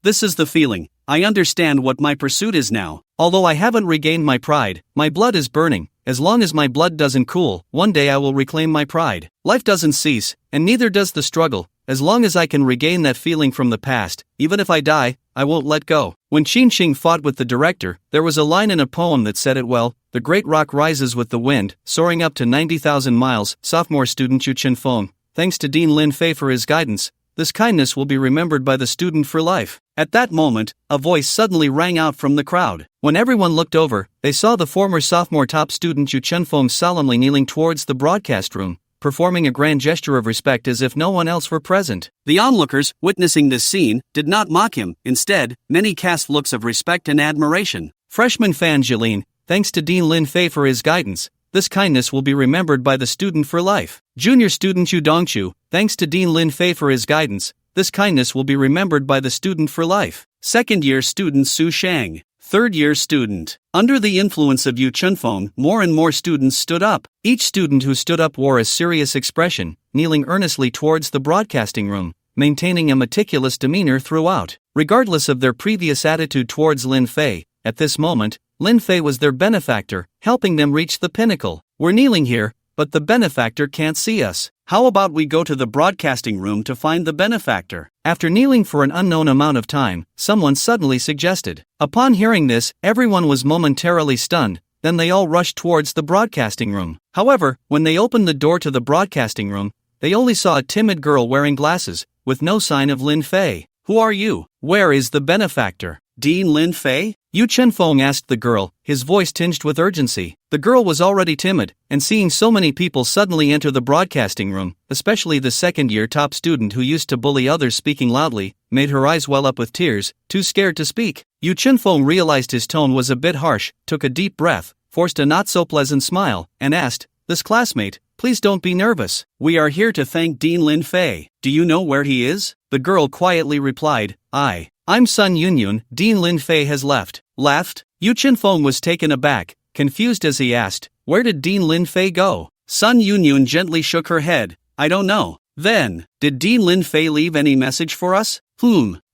This is the feeling. I understand what my pursuit is now. Although I haven't regained my pride, my blood is burning. As long as my blood doesn't cool, one day I will reclaim my pride. Life doesn't cease, and neither does the struggle. As long as I can regain that feeling from the past, even if I die, I won't let go. When Qin Xing fought with the director, there was a line in a poem that said it well: the great rock rises with the wind, soaring up to 90,000 miles. Sophomore student Yu Chenfeng, thanks to Dean Lin Fei for his guidance, this kindness will be remembered by the student for life. At that moment, a voice suddenly rang out from the crowd. When everyone looked over, they saw the former sophomore top student Yu Chenfeng solemnly kneeling towards the broadcast room, performing a grand gesture of respect as if no one else were present. The onlookers, witnessing this scene, did not mock him. Instead, many cast looks of respect and admiration. Freshman fan Jilin, thanks to Dean Lin Fei for his guidance, this kindness will be remembered by the student for life. Junior student Yu Dongchu, thanks to Dean Lin Fei for his guidance, this kindness will be remembered by the student for life. Second-year student Su Shang. Third-year student. Under the influence of Yu Chenfeng, more and more students stood up. Each student who stood up wore a serious expression, kneeling earnestly towards the broadcasting room, maintaining a meticulous demeanor throughout. Regardless of their previous attitude towards Lin Fei, at this moment, Lin Fei was their benefactor, helping them reach the pinnacle. We're kneeling here, but the benefactor can't see us. How about we go to the broadcasting room to find the benefactor? After kneeling for an unknown amount of time, someone suddenly suggested. Upon hearing this, everyone was momentarily stunned, then they all rushed towards the broadcasting room. However, when they opened the door to the broadcasting room, they only saw a timid girl wearing glasses, with no sign of Lin Fei. Who are you? Where is the benefactor? Dean Lin Fei? Yu Chenfeng asked the girl, his voice tinged with urgency. The girl was already timid, and seeing so many people suddenly enter the broadcasting room, especially the second-year top student who used to bully others speaking loudly, made her eyes well up with tears, too scared to speak. Yu Chenfeng realized his tone was a bit harsh, took a deep breath, forced a not-so-pleasant smile, and asked, "This classmate, please don't be nervous. We are here to thank Dean Lin Fei. Do you know where he is?" The girl quietly replied, I'm Sun Yunyun. Dean Lin Fei has left. Left? Yu Chenfeng was taken aback, confused as he asked, "Where did Dean Lin Fei go?" Sun Yunyun gently shook her head. "I don't know." Then, did Dean Lin Fei leave any message for us?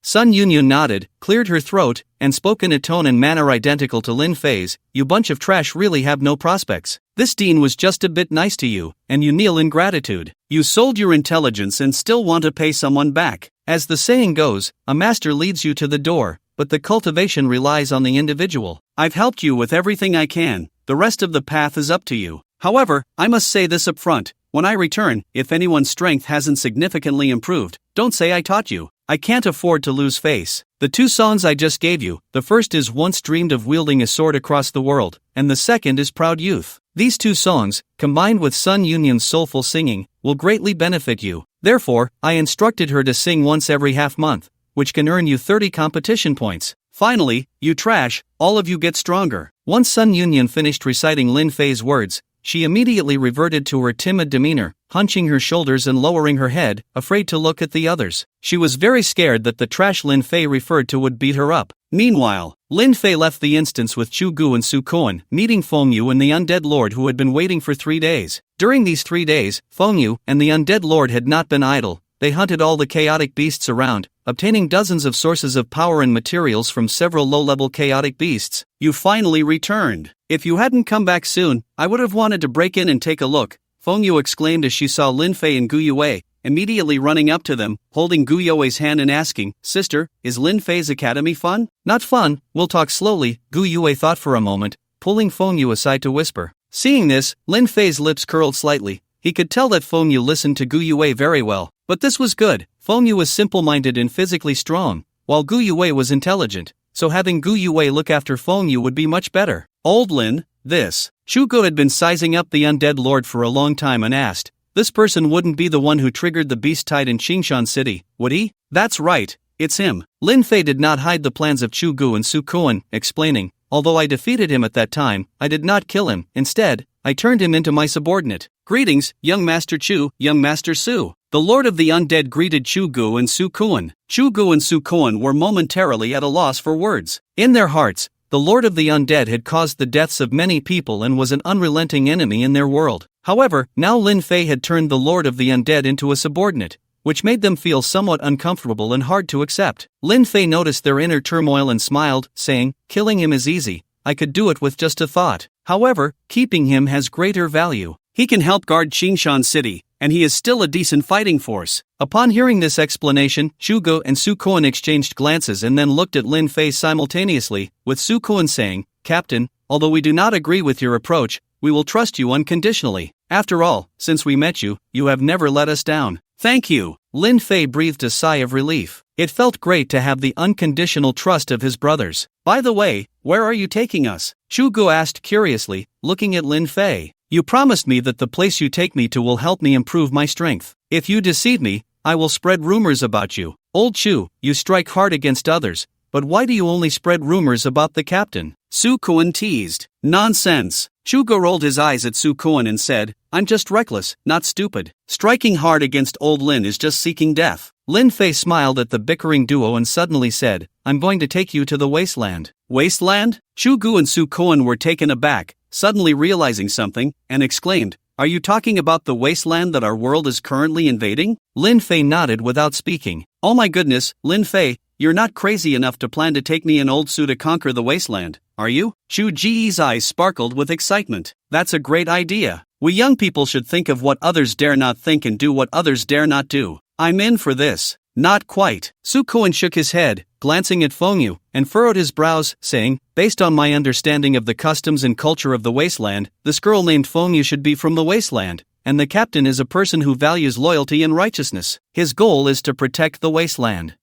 Sun Yunyun nodded, cleared her throat, and spoke in a tone and manner identical to Lin Fei's. "You bunch of trash really have no prospects. This dean was just a bit nice to you, and you kneel in gratitude. You sold your intelligence and still want to pay someone back. As the saying goes, a master leads you to the door, but the cultivation relies on the individual. I've helped you with everything I can, the rest of the path is up to you. However, I must say this up front, when I return, if anyone's strength hasn't significantly improved, don't say I taught you. I can't afford to lose face. The two songs I just gave you, the first is Once Dreamed of Wielding a Sword Across the World, and the second is Proud Youth. These two songs, combined with Sun Yunyun's soulful singing, will greatly benefit you. Therefore, I instructed her to sing once every half month, which can earn you 30 competition points. Finally, you trash, all of you get stronger." Once Sun Yunyun finished reciting Lin Fei's words, she immediately reverted to her timid demeanor, hunching her shoulders and lowering her head, afraid to look at the others. She was very scared that the trash Lin Fei referred to would beat her up. Meanwhile, Lin Fei left the instance with Chu Gu and Su Koan, meeting Feng Yu and the undead lord who had been waiting for 3 days. During these 3 days, Feng Yu and the undead lord had not been idle. They hunted all the chaotic beasts around, obtaining dozens of sources of power and materials from several low-level chaotic beasts. "You finally returned. If you hadn't come back soon, I would have wanted to break in and take a look," Feng Yu exclaimed as she saw Lin Fei and Gu Yue, immediately running up to them, holding Gu Yue's hand and asking, "Sister, is Lin Fei's academy fun?" "Not fun, we'll talk slowly," Gu Yue thought for a moment, pulling Feng Yu aside to whisper. Seeing this, Lin Fei's lips curled slightly. He could tell that Feng Yu listened to Gu Yue very well, But this was good. Feng Yu was simple-minded and physically strong, while Gu Yue was intelligent, so having Gu Yue look after Feng Yu would be much better. Old Lin, this. Shugo had been sizing up the undead lord for a long time and asked, this person wouldn't be the one who triggered the beast tide in Qingshan City, would he? That's right, it's him. Lin Fei did not hide the plans of Chu Gu and Su Kuan, explaining, although I defeated him at that time, I did not kill him. Instead, I turned him into my subordinate. Greetings, young Master Chu, young Master Su. The Lord of the Undead greeted Chu Gu and Su Kuan. Chu Gu and Su Kuan were momentarily at a loss for words. In their hearts, the Lord of the Undead had caused the deaths of many people and was an unrelenting enemy in their world. However, now Lin Fei had turned the Lord of the Undead into a subordinate, which made them feel somewhat uncomfortable and hard to accept. Lin Fei noticed their inner turmoil and smiled, saying, killing him is easy, I could do it with just a thought. However, keeping him has greater value. He can help guard Qingshan City, and he is still a decent fighting force. Upon hearing this explanation, Shugo and Su Kuan exchanged glances and then looked at Lin Fei simultaneously, with Su Kuan saying, Captain, although we do not agree with your approach, we will trust you unconditionally. After all, since we met you, you have never let us down. Thank you. Lin Fei breathed a sigh of relief. It felt great to have the unconditional trust of his brothers. By the way, where are you taking us? Shugo asked curiously, looking at Lin Fei. You promised me that the place you take me to will help me improve my strength. If you deceive me, I will spread rumors about you. Old Chu, you strike hard against others, but why do you only spread rumors about the captain? Su Kuan teased. Nonsense. Shugo rolled his eyes at Su Kuan and said, I'm just reckless, not stupid. Striking hard against old Lin is just seeking death. Lin Fei smiled at the bickering duo and suddenly said, I'm going to take you to the wasteland. Wasteland? Shugo and Su Kuan were taken aback, suddenly realizing something, and exclaimed, are you talking about the wasteland that our world is currently invading? Lin Fei nodded without speaking. Oh my goodness, Lin Fei, you're not crazy enough to plan to take me and old Su to conquer the wasteland, are you? Chu Ji's eyes sparkled with excitement. That's a great idea. We young people should think of what others dare not think and do what others dare not do. I'm in for this. Not quite. Su Kuan shook his head, glancing at Feng Yu, and furrowed his brows, saying, based on my understanding of the customs and culture of the wasteland, this girl named Feng Yu should be from the wasteland, and the captain is a person who values loyalty and righteousness. His goal is to protect the wasteland.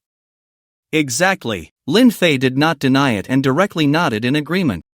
Exactly. Lin Fei did not deny it and directly nodded in agreement.